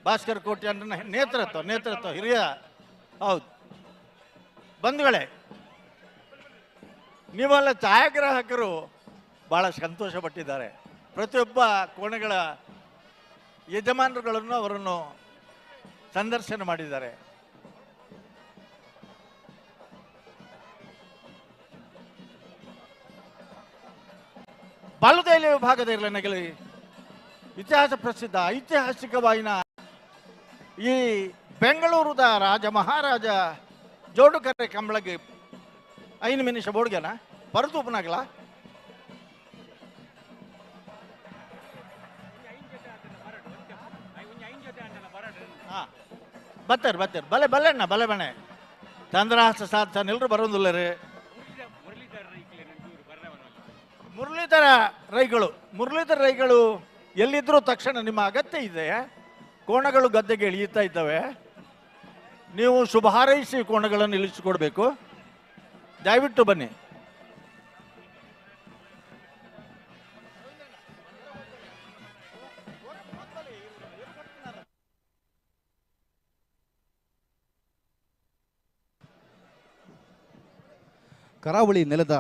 ಭಾಸ್ಕರ್ ಕೋಟಿ ಅಂತ ನೇತೃತ್ವ ಹಿರಿಯ. ಹೌದು ಬಂಧುಗಳೇ, ನೀವೆಲ್ಲ ಛಾಯಾಗ್ರಾಹಕರು ಭಾಳ ಸಂತೋಷ ಪಟ್ಟಿದ್ದಾರೆ. ಪ್ರತಿಯೊಬ್ಬ ಕೋಣೆಗಳ ಯಜಮಾನರುಗಳನ್ನು ಅವರನ್ನು ಸಂದರ್ಶನ ಮಾಡಿದ್ದಾರೆ. ಬಾಲುದೈಲಿ ವಿಭಾಗದ ಇರಲಿ ಇತಿಹಾಸ ಪ್ರಸಿದ್ಧ ಐತಿಹಾಸಿಕವಾಯಿನ ಈ ಬೆಂಗಳೂರುದ ರಾಜ ಮಹಾರಾಜ ಜೋಡುಕರೆ ಕಂಬಳಗೆ 5 ನಿಮಿಷ ಬೋಡ್ಗೆನ ಪರತೂಪನಾಗಲ ಹಾಂ ಬತ್ತರ್ ಬಲೆ ಬಲ್ಲೆಣ್ಣ ಬಲೆ ಬಣೆ ಚಂದ್ರಹಾಸ ಸಾಧನ ಎಲ್ಲರೂ ಬರೋದಿಲ್ಲ ರೀ. ಮುರಳೀಧರ ರೈಗಳು ಎಲ್ಲಿದ್ರೂ ತಕ್ಷಣ ನಿಮ್ಮ ಅಗತ್ಯ ಇದೆ. ಕೋಣಗಳು ಗದ್ದೆಗೆ ಇಳಿಯುತ್ತಾ ಇದ್ದಾವೆ. ನೀವು ಶುಭ ಹಾರೈಸಿ ಕೋಣಗಳನ್ನು ಇಳಿಸಿಕೊಡ್ಬೇಕು. ದಯವಿಟ್ಟು ಬನ್ನಿ. ಕರಾವಳಿ ನೆಲದ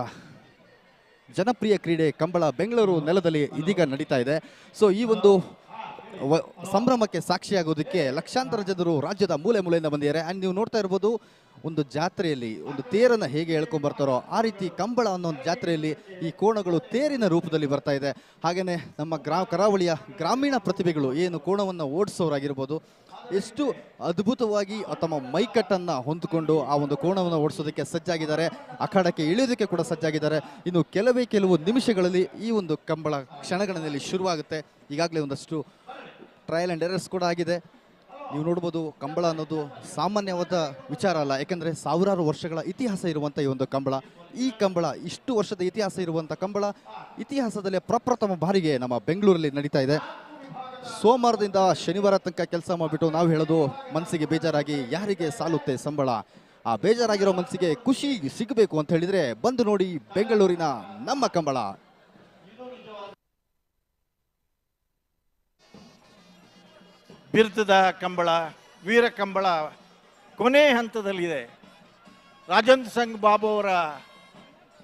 ಜನಪ್ರಿಯ ಕ್ರೀಡೆ ಕಂಬಳ ಬೆಂಗಳೂರು ನೆಲದಲ್ಲಿ ಇದೀಗ ನಡೀತಾ ಇದೆ. ಸೊ ಈ ಒಂದು ಸಂಭ್ರಮಕ್ಕೆ ಸಾಕ್ಷಿಯಾಗೋದಕ್ಕೆ ಲಕ್ಷಾಂತರ ಜನರು ರಾಜ್ಯದ ಮೂಲೆ ಮೂಲೆಯಿಂದ ಬಂದಿದ್ದಾರೆ. ಆ್ಯಂಡ್ ನೀವು ನೋಡ್ತಾ ಇರ್ಬೋದು, ಒಂದು ಜಾತ್ರೆಯಲ್ಲಿ ಒಂದು ತೇರನ್ನು ಹೇಗೆ ಹೇಳ್ಕೊಂಡು ಬರ್ತಾರೋ ಆ ರೀತಿ ಕಂಬಳ ಅನ್ನೋ ಒಂದು ಜಾತ್ರೆಯಲ್ಲಿ ಈ ಕೋಣಗಳು ತೇರಿನ ರೂಪದಲ್ಲಿ ಬರ್ತಾ ಇದೆ. ಹಾಗೆಯೇ ನಮ್ಮ ಕರಾವಳಿಯ ಗ್ರಾಮೀಣ ಪ್ರತಿಭೆಗಳು ಏನು ಕೋಣವನ್ನು ಓಡಿಸೋರಾಗಿರ್ಬೋದು, ಎಷ್ಟು ಅದ್ಭುತವಾಗಿ ತಮ್ಮ ಮೈಕಟ್ಟನ್ನು ಹೊಂದಿಕೊಂಡು ಆ ಒಂದು ಕೋಣವನ್ನು ಓಡಿಸೋದಕ್ಕೆ ಸಜ್ಜಾಗಿದ್ದಾರೆ. ಅಖಾಡಕ್ಕೆ ಇಳಿಯೋದಕ್ಕೆ ಕೂಡ ಸಜ್ಜಾಗಿದ್ದಾರೆ. ಇನ್ನು ಕೆಲವು ನಿಮಿಷಗಳಲ್ಲಿ ಈ ಒಂದು ಕಂಬಳ ಕ್ಷಣಗಣನೆಯಲ್ಲಿ ಶುರುವಾಗುತ್ತೆ. ಈಗಾಗಲೇ ಒಂದಷ್ಟು ಟ್ರಯಲ್ ಆ್ಯಂಡ್ ಎರರ್ಸ್ ಕೂಡ ಆಗಿದೆ. ನೀವು ನೋಡ್ಬೋದು, ಕಂಬಳ ಅನ್ನೋದು ಸಾಮಾನ್ಯವಾದ ವಿಚಾರ ಅಲ್ಲ. ಯಾಕೆಂದರೆ ಸಾವಿರಾರು ವರ್ಷಗಳ ಇತಿಹಾಸ ಇರುವಂಥ ಈ ಒಂದು ಕಂಬಳ, ಈ ಕಂಬಳ ಇಷ್ಟು ವರ್ಷದ ಇತಿಹಾಸ ಇರುವಂಥ ಕಂಬಳ ಇತಿಹಾಸದಲ್ಲೇ ಪ್ರಪ್ರಥಮ ಬಾರಿಗೆ ನಮ್ಮ ಬೆಂಗಳೂರಲ್ಲಿ ನಡೀತಾ ಇದೆ. ಸೋಮವಾರದಿಂದ ಶನಿವಾರ ತನಕ ಕೆಲಸ ಮಾಡಿಬಿಟ್ಟು ನಾವು ಹೇಳೋದು, ಮನಸ್ಸಿಗೆ ಬೇಜಾರಾಗಿ ಯಾರಿಗೆ ಸಾಲುತ್ತೆ ಸಂಬಳ? ಆ ಬೇಜಾರಾಗಿರೋ ಮನಸ್ಸಿಗೆ ಖುಷಿ ಸಿಗಬೇಕು ಅಂತ ಹೇಳಿದರೆ ಬಂದು ನೋಡಿ ಬೆಂಗಳೂರಿನ ನಮ್ಮ ಕಂಬಳ. ಬಿರುತದ ಕಂಬಳ, ವೀರ ಕಂಬಳ ಕೊನೆ ಹಂತದಲ್ಲಿದೆ. ರಾಜೇಂದ್ರ ಸಿಂಗ್ ಬಾಬು ಅವರ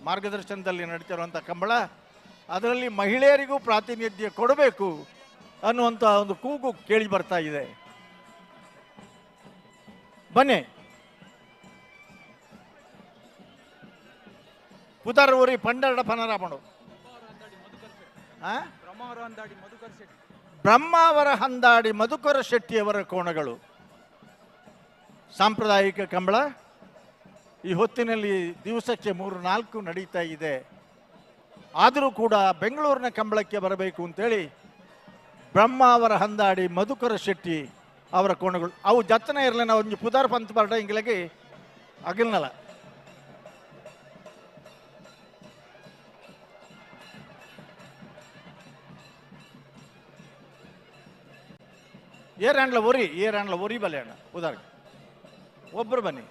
ಮಾರ್ಗದರ್ಶನದಲ್ಲಿ ನಡೀತಿರುವಂಥ ಕಂಬಳ, ಅದರಲ್ಲಿ ಮಹಿಳೆಯರಿಗೂ ಪ್ರಾತಿನಿಧ್ಯ ಕೊಡಬೇಕು ಅನ್ನುವಂಥ ಒಂದು ಕೂಗು ಕೇಳಿ ಬರ್ತಾ ಇದೆ. ಬನ್ನಿ, ಪುದರ್ ಊರಿ ಪಂಡರಡ ಪನರಾಮಣು ಬ್ರಹ್ಮಾವರ ಹಂದಾಡಿ ಮಧುಕರ ಶೆಟ್ಟಿಯವರ ಕೋಣಗಳು. ಸಾಂಪ್ರದಾಯಿಕ ಕಂಬಳ ಈ ಹೊತ್ತಿನಲ್ಲಿ ದಿವಸಕ್ಕೆ 3-4 ನಡೀತಾ ಇದೆ. ಆದರೂ ಕೂಡ ಬೆಂಗಳೂರಿನ ಕಂಬಳಕ್ಕೆ ಬರಬೇಕು ಅಂತೇಳಿ ಬ್ರಹ್ಮಾವರ ಹಂದಾಡಿ ಮಧುಕರ ಶೆಟ್ಟಿ ಅವರ ಕೋಣಗಳು ಅವು ಜತ್ತನ ಇರಲಿನ ಒಂದು ಪುದಾರ್ ಪಂತ್ ಬರ್ಡ ಇಂಗ್ಲಿಗೆ ಅಗಿಲ್ನಲ್ಲ. ಏರಾಂಡ್ಲ ಒರಿ ಬಲೆ ಅಣ್ಣ ಉದಾರ್ ಒಬ್ಬರು ಬನ್ನಿ.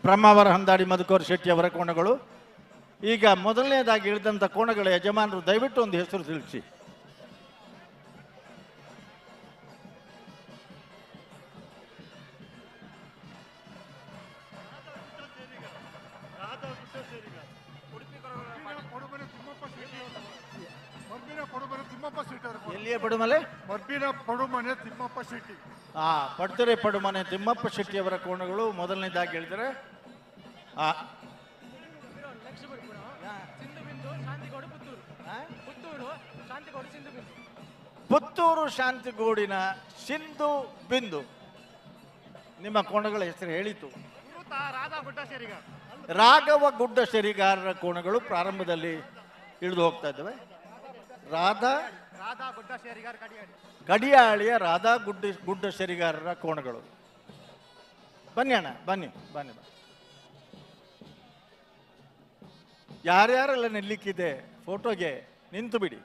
ಬ್ರಹ್ಮಾವರ ಹಂದಾಡಿ ಮಧುಕರ್ ಶೆಟ್ಟಿ ಅವರ ಕೋಣಗಳು. ಈಗ ಮೊದಲನೇದಾಗಿ ಇಳಿದಂಥ ಕೋಣಗಳ ಯಜಮಾನರು ದಯವಿಟ್ಟು ಒಂದು ಹೆಸರು ತಿಳಿಸಿ. ಎಲ್ಲಿಯ ಪಡುಮಲೆ? ಮರ್ಬಿನ ಪಡುಮನೆ ತಿಮ್ಮಪ್ಪ ಶೆಟ್ಟಿ. ಪಡ್ತರೆ ಪಡುಮನೆ ತಿಮ್ಮಪ್ಪ ಶೆಟ್ಟಿಯವರ ಕೋಣಗಳು ಮೊದಲನೇದಾಗಿ ಹೇಳಿದರೆ ಪುತ್ತೂರು ಶಾಂತಿಗೂಡಿನ ಸಿಂಧು ಬಿಂದು. ನಿಮ್ಮ ಕೋಣಗಳ ಹೆಸರು ಹೇಳಿತು. ರಾಘವ ಗುಡ್ಡ ಶೆರಿಗಾರರ ಕೋಣಗಳು ಪ್ರಾರಂಭದಲ್ಲಿ ಇಳಿದು ಹೋಗ್ತಾ ಇದ್ದಾವೆ. ಕಡಿಯಾಳಿಯ ರಾಧಾ ಗುಡ್ಡ ಶೆರಿಗಾರರ ಕೋಣಗಳು. ಬನ್ನಿ ಅಣ್ಣ, ಬನ್ನಿ ಬನ್ನಿ. ಯಾರ್ಯಾರೆಲ್ಲ ನಿಲ್ಲಿಕ್ಕಿದೆ ಫೋಟೋಗೆ ನಿಂತು ಬಿಡಿ.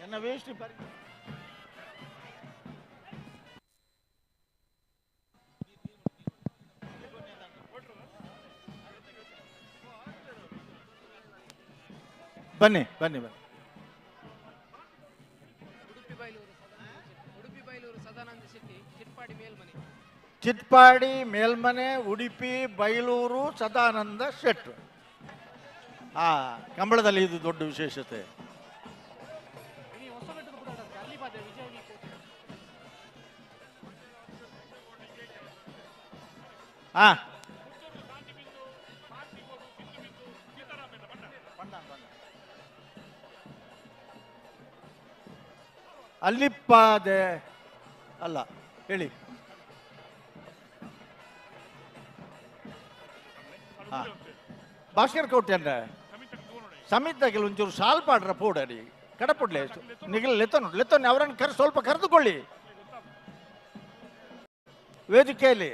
ಎನ್ನ ವೇಸ್ಟ್ ಬನ್ನಿ ಬನ್ನಿ ಬನ್ನಿ. ಚಿಟ್ಪಾಡಿ ಮೇಲ್ಮನೆ, ಉಡುಪಿ ಬೈಲೂರು ಸದಾನಂದ ಶೆಟ್ರು. ಕಂಬಳದಲ್ಲಿ ಇದು ದೊಡ್ಡ ವಿಶೇಷತೆ. ಅಲ್ಲಿಪ್ಪಾದೆ ಅಲ್ಲ ಹೇಳಿ. ಭಾಸ್ಕರ್ ಕೋಟೆ ಅಂದ್ರೆ ಸಮಿತಾಗಿ ಒಂಚೂರು ಸಾಲ್ ಪಾಡ್ರ ಪೋಡರಿ ಕಡಪುಡ್ಲೆ ನಿಗಲ ಲೆತ್ತನು ಅವರನ್ನು ಸ್ವಲ್ಪ ಕರೆದುಕೊಳ್ಳಿ ವೇದಿಕೆಯಲ್ಲಿ.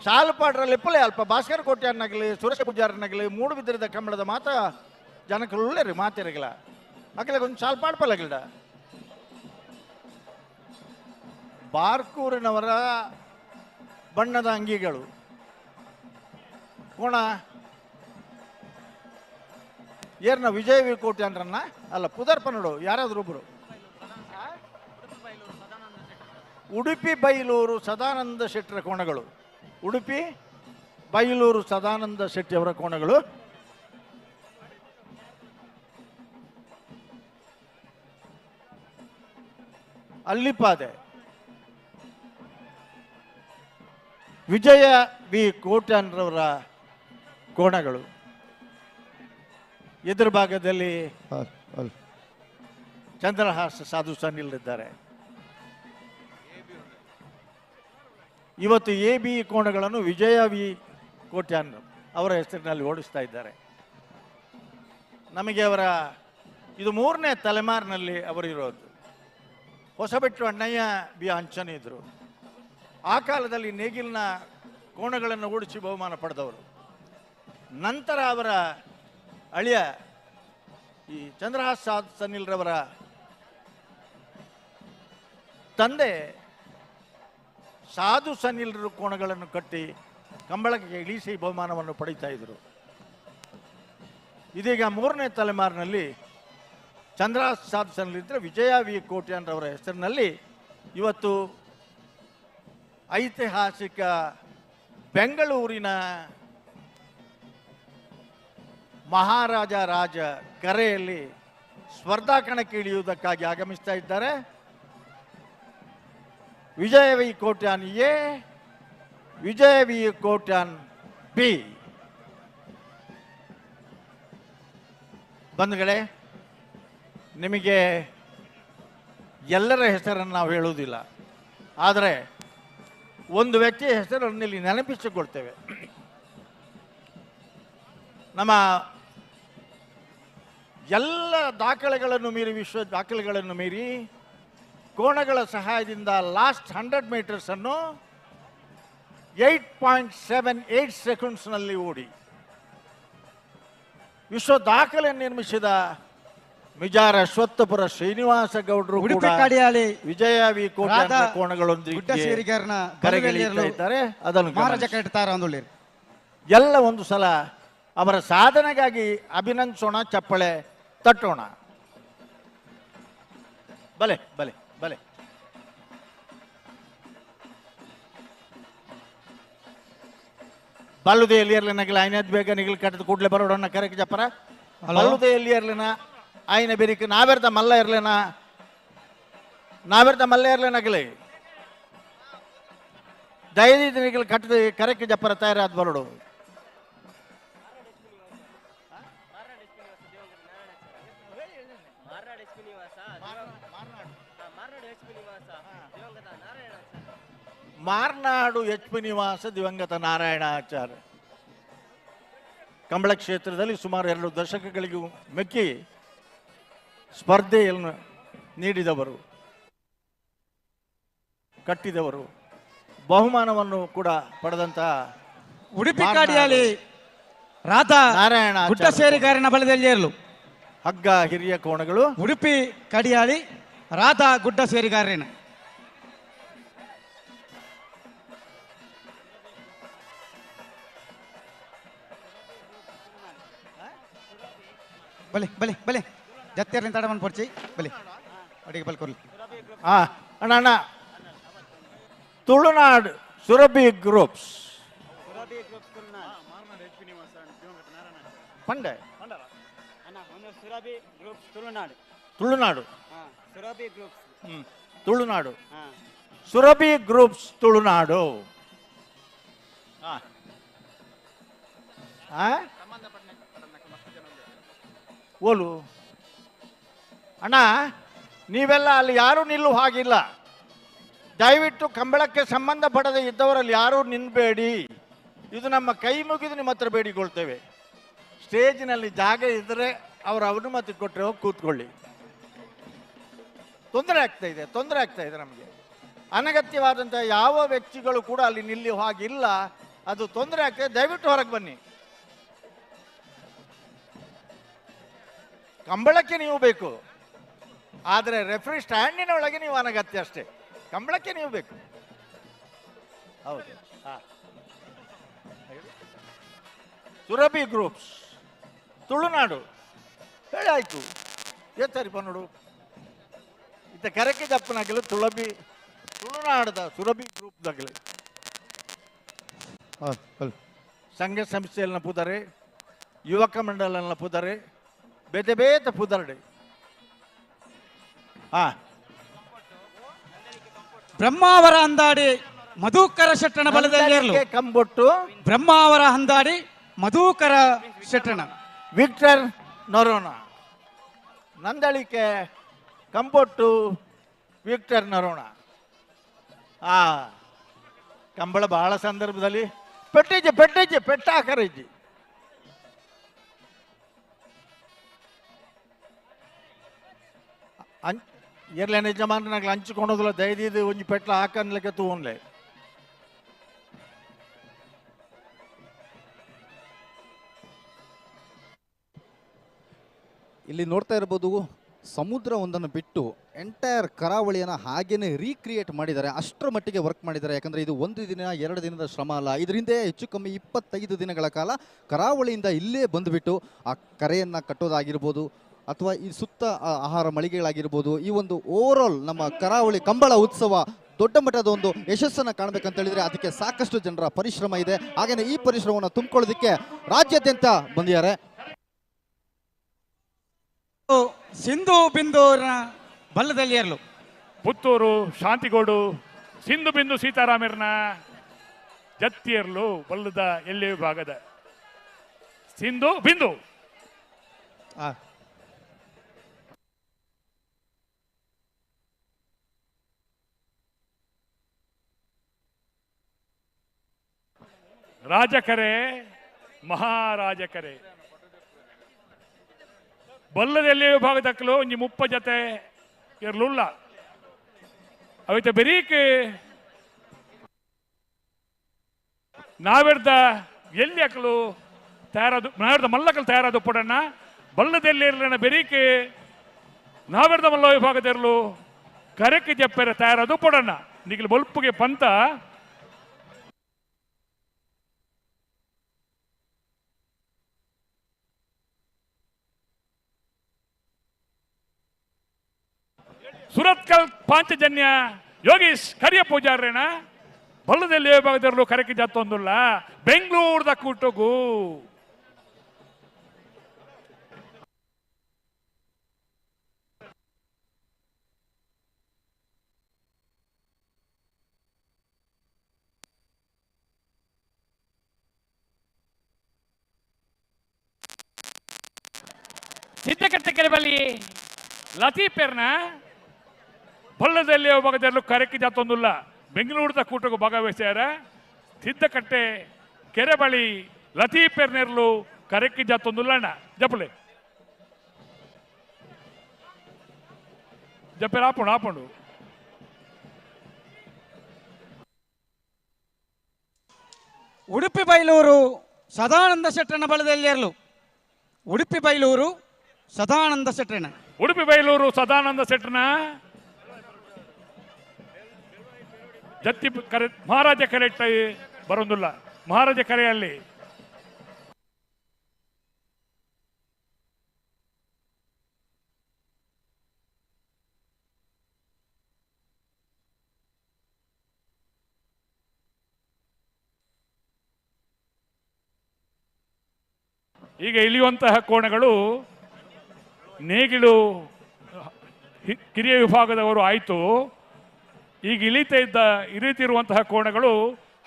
ಸಾಲು ಪಾಡ್ರ ಲೆಪ್ಪಲೆ ಅಲ್ಪ ಭಾಸ್ಕರ್ ಕೋಟೆಯನ್ನಾಗಲಿ ಸುರೇಶ ಪೂಜಾರನ್ನಾಗಲಿ ಮೂಡು ಬಿದ್ದಿರದ ಕಂಬಳದ ಮಾತ ಜನಕ್ಕೆ ಒಳ್ಳೆ ರೀ ಮಾತಿರಗಿಲ್ಲ ಅಕಲೆ ಒಂದು ಸಾಲು ಪಾಡ್ಪಲ್ಲಾಗಿಲ್ಲ. ಬಾರ್ಕೂರಿನವರ ಬಣ್ಣದ ಅಂಗಿಗಳು ಕೋಣ ಏರ್ನ ವಿಜಯ ವಿ ಕೋಟೆ ಅಂದ್ರನ್ನ ಅಲ್ಲ ಪುದರ್ಪ ನೋಡು ಯಾರಾದ್ರೂ ಒಬ್ರು. ಉಡುಪಿ ಬೈಲೂರು ಸದಾನಂದ ಶೆಟ್ಟರ ಕೋಣಗಳು. ಉಡುಪಿ ಬೈಲೂರು ಸದಾನಂದ ಶೆಟ್ಟಿಯವರ ಕೋಣಗಳು. ಅಲ್ಲಿಪಾದೆ ವಿಜಯ ವಿ ಕೋಟ್ಯಾನ್ರವರ ಕೋಣಗಳು. ಎದುರು ಭಾಗದಲ್ಲಿ ಚಂದ್ರಹಾಸ ಸಾಧು ಸನ್ನಿಲ್ಲಿದ್ದಾರೆ. ಇವತ್ತು ಎ ಬಿ ಕೋಣಗಳನ್ನು ವಿಜಯ ವಿ ಕೋಟ್ಯಾನ್ ಅವರ ಹೆಸರಿನಲ್ಲಿ ಓಡಿಸ್ತಾ ಇದ್ದಾರೆ. ನಮಗೆ ಅವರ ಇದು 3ನೇ ತಲೆಮಾರಿನಲ್ಲಿ ಅವರಿರೋದು. ಹೊಸಬೆಟ್ಟು ಅಣ್ಣಯ್ಯ ಬಿ ಅಂಚನೆ ಇದ್ರು. ಆ ಕಾಲದಲ್ಲಿ ನೇಗಿಲಿನ ಕೋಣಗಳನ್ನು ಓಡಿಸಿ ಬಹುಮಾನ ಪಡೆದವರು. ನಂತರ ಅವರ ಅಳಿಯ ಈ ಚಂದ್ರಹಾಸ್ ಸನ್ನಿಲ್ರವರ ತಂದೆ ಸಾಧು ಸನ್ನಿಲ್ರ ಕೋಣಗಳನ್ನು ಕಟ್ಟಿ ಕಂಬಳಕ್ಕೆ ಇಳಿಸಿ ಬಹುಮಾನವನ್ನು ಪಡೀತಾ ಇದ್ರು. ಇದೀಗ 3ನೇ ತಲೆಮಾರಿನಲ್ಲಿ ಚಂದ್ರಹಾಸ್ ಸಾಧು ಸನ್ನಿಲ್ರ ವಿಜಯ ವಿ ಕೋಟ್ಯಾನ್ರವರ ಹೆಸರಿನಲ್ಲಿ ಇವತ್ತು ಐತಿಹಾಸಿಕ ಬೆಂಗಳೂರಿನ ಮಹಾರಾಜ ರಾಜ ಕರೆಯಲ್ಲಿ ಸ್ಪರ್ಧಾ ಕಣಕ್ಕೆ ಇಳಿಯುವುದಕ್ಕಾಗಿ ಆಗಮಿಸ್ತಾ ಇದ್ದಾರೆ. Vijaya V Kotian A, Vijaya V Kotian B. ಬಂಧುಗಳೇ, ನಿಮಗೆ ಎಲ್ಲರ ಹೆಸರನ್ನು ನಾವು ಹೇಳುವುದಿಲ್ಲ, ಆದರೆ ಒಂದು ವ್ಯಕ್ತಿಯ ಹೆಸರನ್ನು ಇಲ್ಲಿ ನೆನಪಿಸಿಕೊಳ್ತೇವೆ. ನಮ್ಮ ಎಲ್ಲ ದಾಖಲೆಗಳನ್ನು ಮೀರಿ, ವಿಶ್ವ ದಾಖಲೆಗಳನ್ನು ಮೀರಿ ಕೋಣಗಳ ಸಹಾಯದಿಂದ ಲಾಸ್ಟ್ 100 ಮೀಟರ್ಸನ್ನು 8.78 ಸೆಕೆಂಡ್ಸ್ನಲ್ಲಿ ಓಡಿ ವಿಶ್ವ ದಾಖಲೆ ನಿರ್ಮಿಸಿದ ಮಿಜಾರ ಅಶ್ವತ್ಥಪುರ ಶ್ರೀನಿವಾಸ ಗೌಡರು ಕೂಡ ವಿಜಯ ವಿ ಕೋಣಗಳೊಂದಿಗೆ ಇದ್ದಾರೆ. ಅದನ್ನು ಎಲ್ಲ ಒಂದು ಸಲ ಅವರ ಸಾಧನೆಗಾಗಿ ಅಭಿನಂದಿಸೋಣ, ಚಪ್ಪಳೆ ತಟ್ಟೋಣ. ಬಲೆ ಬಲೆ ಬಲೆ. ಬಲ್ಲುದೆಯಲ್ಲಿ ಇರ್ಲಿನಾಗಿಲ್ಲ ಐನದ್ ಬೇಗ ನಿಗಿಲ್ ಕಟ್ಟದ ಕೂಡ್ಲೆ ಬರೋಡನ್ನ ಕರೆಕ್ ಜಪ್ಪರ ಬಲ್ಲುದೆಯಲ್ಲಿ ಇರ್ಲಿನ ಆಯ್ನ ಬೆರಿಕ್ ನಾವೆರ್ದ ಮಲ್ಲ ಇರ್ಲೇನ ನಾವೆರ್ದ ಮಲ್ಲ ಇರ್ಲೇನಾಗಲಿ ದಯದಿ ನಿಗಿಲ್ ಕಟ್ಟದ ಕರೆಕ್ ಜಪ್ಪರ ತಯಾರಾದ ಬರೋಡು ಮಾರ್ನಾಡು HP ನಿವಾಸ ದಿವಂಗತ ನಾರಾಯಣಾಚಾರ್ಯ ಕಂಬಳ ಕ್ಷೇತ್ರದಲ್ಲಿ ಸುಮಾರು 2 ದಶಕಗಳಿಗೂ ಮೆಕ್ಕಿ ಸ್ಪರ್ಧೆಯನ್ನು ನೀಡಿದವರು, ಕಟ್ಟಿದವರು, ಬಹುಮಾನವನ್ನು ಕೂಡ ಪಡೆದಂತಹ ಉಡುಪಿ ಕಾಡಿಯಾಳಿ ರಾಧಾ ನಾರಾಯಣ ಗುಡ್ಡ ಸೇರಿಗಾರನ ಬಲದಲ್ಲಿ ಇರಲು ಹಗ್ಗ ಹಿರಿಯ ಕೋಣಗಳು ಉಡುಪಿ ಕಡಿಯಾಳಿ ರಾಧಾ ಗುಡ್ಡ ಸೇರಿಗಾರನ ಬಲೆ ಬಲೆ ಬಲೆ ಜತ್ತೇರ್ಲಿನ ತಡಮನ್ ಪೊರ್ಚಿ ಬಲೆ ಅಡಿಗೆ ಬಲ್ಕೊರ್ಲಿ ಅಣ್ಣ ಅಣ್ಣ ತುಳುನಾಡು ಸುರಭಿ ಗ್ರೂಪ್ಸ್ ಪಂಡೆ ತುಳುನಾಡು ತುಳುನಾಡು ಸುರಭಿ ಗ್ರೂಪ್ಸ್ ತುಳುನಾಡು ಓಲು ಅಣ್ಣ ನೀವೆಲ್ಲ ಅಲ್ಲಿ ಯಾರೂ ನಿಲ್ಲುವ ಹಾಗಿಲ್ಲ. ದಯವಿಟ್ಟು ಕಂಬಳಕ್ಕೆ ಸಂಬಂಧಪಡದೆ ಇದ್ದವರಲ್ಲಿ ಯಾರೂ ನಿಲ್ಲಬೇಡಿ. ಇದು ನಮ್ಮ ಕೈ ಮುಗಿದು ನಿಮ್ಮ ಹತ್ರ ಬೇಡಿಕೊಳ್ತೇವೆ. ಸ್ಟೇಜಿನಲ್ಲಿ ಜಾಗ ಇದ್ದರೆ ಅವರ ಅನುಮತಿ ಕೊಟ್ಟರೆ ಹೋಗಿ ಕೂತ್ಕೊಳ್ಳಿ. ತೊಂದರೆ ಆಗ್ತಾ ಇದೆ ನಮಗೆ. ಅನಗತ್ಯವಾದಂಥ ಯಾವ ವ್ಯಕ್ತಿಗಳು ಕೂಡ ಅಲ್ಲಿ ನಿಲ್ಲುವ ಹಾಗಿಲ್ಲ. ಅದು ತೊಂದರೆ ಆಗ್ತದೆ. ದಯವಿಟ್ಟು ಹೊರಗೆ ಬನ್ನಿ. ಕಂಬಳಕ್ಕೆ ನೀವು ಬೇಕು, ಆದರೆ ರೆಫ್ರಿ ಸ್ಟ್ಯಾಂಡಿನ ಒಳಗೆ ನೀವು ಅನಗತ್ಯ ಅಷ್ಟೇ. ಕಂಬಳಕ್ಕೆ ನೀವು ಬೇಕು. ಹೌದು. ಸುರಭಿ ಗ್ರೂಪ್ಸ್ ತುಳುನಾಡು ಹೇಳಿ ಆಯ್ತು. ಏತರಿ ಪನ್ನೋಡು ಇತ್ತ ಕರೆಕ್ಕೆ ದಪ್ಪನಾಗಲು ತುಳುನಾಡದ ಸುರಭಿ ಗ್ರೂಪ್ದಾಗಲಿ ಸಂಘ ಸಂಸ್ಥೆಯಲ್ಲಿನ ಪುದರೆ, ಯುವಕ ಮಂಡಲನ ಪುದರೆ, ಬೇತೆ ಬೇತೆ ಪುದರ್ಡೆ. ಬ್ರಹ್ಮಾವರ ಅಂದಾಡಿ ಮಧುಕರ ಶೆಟ್ಟಣ ಬಲದಲ್ಲಿ ಕಂಬೊಟ್ಟು ಬ್ರಹ್ಮಾವರ ಅಂದಾಡಿ ಮಧುಕರ ಶೆಟ್ಟಣ ವಿಕ್ಟರ್ ನರೋಣ. ನಂದಳಿಕೆ ಕಂಬೊಟ್ಟು ವಿಕ್ಟರ್ ನರೋಣ. ಕಂಬಳ ಬಹಳ ಸಂದರ್ಭದಲ್ಲಿ ಪೆಟ್ಟಾಕರಿಜ್ಜಿ ಇರ್ಲೇನ ಯಜಮಾನನಾಗ್ಲಿ ಹಂಚಿಕೊಂಡೋದಿಲ್ಲ. ದಯದಿದ್ದು ಒಂಜಿ ಪೆಟ್ಲ ಹಾಕನ್ಲಿಕ್ಕೆ ತೂನ್ಲೆ. ಇಲ್ಲಿ ನೋಡ್ತಾ ಇರ್ಬೋದು, ಸಮುದ್ರ ಒಂದನ್ನು ಬಿಟ್ಟು ಎಂಟೈರ್ ಕರಾವಳಿಯನ್ನು ಹಾಗೇನೆ ರೀಕ್ರಿಯೇಟ್ ಮಾಡಿದ್ದಾರೆ. ಅಷ್ಟರ ಮಟ್ಟಿಗೆ ವರ್ಕ್ ಮಾಡಿದ್ದಾರೆ. ಯಾಕಂದರೆ ಇದು 1 ದಿನ 2 ದಿನದ ಶ್ರಮ ಅಲ್ಲ. ಇದರಿಂದ ಹೆಚ್ಚು ಕಮ್ಮಿ 25 ದಿನಗಳ ಕಾಲ ಕರಾವಳಿಯಿಂದ ಇಲ್ಲೇ ಬಂದುಬಿಟ್ಟು ಆ ಕರೆಯನ್ನು ಕಟ್ಟೋದಾಗಿರ್ಬೋದು, ಅಥವಾ ಈ ಸುತ್ತ ಆಹಾರ ಮಳಿಗೆಗಳಾಗಿರ್ಬೋದು, ಈ ಒಂದು ಓವರಾಲ್ ನಮ್ಮ ಕರಾವಳಿ ಕಂಬಳ ಉತ್ಸವ ದೊಡ್ಡ ಮಟ್ಟದ ಒಂದು ಯಶಸ್ಸನ್ನು ಕಾಣಬೇಕಂತ ಹೇಳಿದ್ರೆ ಅದಕ್ಕೆ ಸಾಕಷ್ಟು ಜನರ ಪರಿಶ್ರಮ ಇದೆ. ಹಾಗೆಯೇ ಈ ಪರಿಶ್ರಮವನ್ನು ತುಂಬಿಕೊಳ್ಳೋದಕ್ಕೆ ರಾಜ್ಯಾದ್ಯಂತ ಬಂದಿದ್ದಾರೆ. ಸಿಂಧು ಬಿಂದೂರ ಬಲ್ಲದಲ್ಲಿ ಇರಲು ಪುತ್ತೂರು ಶಾಂತಿಗೋಡು ಸಿಂಧು ಬಿಂದು ಸೀತಾರಾಮರ್ನ ಜತ್ತಿಯರ್ಲು ಬಲ್ಲದ ಎಲ್ಲಿ ಭಾಗದ ಸಿಂಧು ಬಿಂದು ರಾಜಕರೆ ಮಹಾರಾಜಕರೆ ಬಲ್ಲದಲ್ಲಿ ವಿಭಾಗದಕ್ಕಲು ಒಂಜಿ 30 ಜೊತೆ ಇರಲಿಲ್ಲ. ಅವೈತೆ ಬೆರೀಕ್ ನಾವೆಡ್ದ ಎಲ್ಲಿ ಅಕ್ಕಲು ತಯಾರಾದ ನಾವೆಡ್ದ ಮಲ್ಲಕಲು ತಯಾರಾದ ಪುಡಣ್ಣ ಬಲ್ಲದಲ್ಲಿ ಇರಲಿನ ಬೆರೀಕ್ ನಾವೆಡ್ದ ಮಲ್ಲ ವಿಭಾಗದಿರಲು ಕರೆಕ್ಕೆ ಜಪ್ಪೆರ ತಯಾರಾದ ಪುಡಣ್ಣ ನಿಗಲು ಬಲ್ಪುಗೆ ಪಂತ ಸುರತ್ಕಲ್ ಪಾಂಚಜನ್ಯ ಯೋಗೀಶ್ ಕರಿಯ ಪೂಜಾರ್ರೇನ ಬಲ್ಲದಲ್ಲಿ ವಿಭಾಗದಲ್ಲೂ ಕರೆಕಿ ಜತ್ತೊಂದುಲ್ಲ ಬೆಂಗಳೂರದ ಕೂಟುಗು ಸಿದ್ದಕಟ್ಟೆ ಕೆರೆಬಲ್ಲಿ ಲತೀಫರ್ನ ಬಲ್ಲದಲ್ಲಿ ವಿಭಾಗದಲ್ಲೂ ಕರೆಕಿ ಜತ್ತೊಂದುಲ್ಲ ಬೆಂಗಳೂರದ ಕೂಟಗೂ ಭಾಗವಹಿಸ್ಯಾರ ಸಿದ್ದಕಟ್ಟೆ ಕೆರೆ ಬಳಿ ಲತೀಫರ್ನೆರ್ಲು ಕರೆಕಿ ಜತ್ತೊಂದುಲ್ಲ ಅಣ್ಣ ಜಪ್ಪಲೆ ಜಪ್ಪೆ ಆಪುಂಡು ಆಪುಂಡು ಉಡುಪಿ ಬೈಲೂರು ಸದಾನಂದ ಶೆಟ್ಟನ ಬಲದಲ್ಲಿರಲು ಉಡುಪಿ ಬೈಲೂರು ಸದಾನಂದ ಶೆಟ್ಟನ ಉಡುಪಿ ಬೈಲೂರು ಸದಾನಂದ ಶೆಟ್ಟನ ಜತ್ತಿ ಕರೆ ಮಹಾರಾಜ ಕರೆ ಬರೋದಿಲ್ಲ ಮಹಾರಾಜ ಕರೆಯಲ್ಲಿ ಈಗ ಇಳಿಯುವಂತಹ ಕೋಣಗಳು ನೇಗಿಲು ಕಿರಿಯ ವಿಭಾಗದವರು ಆಯಿತು. ಈಗ ಇಳಿತಿರುವಂತಹ ಕೋಣಗಳು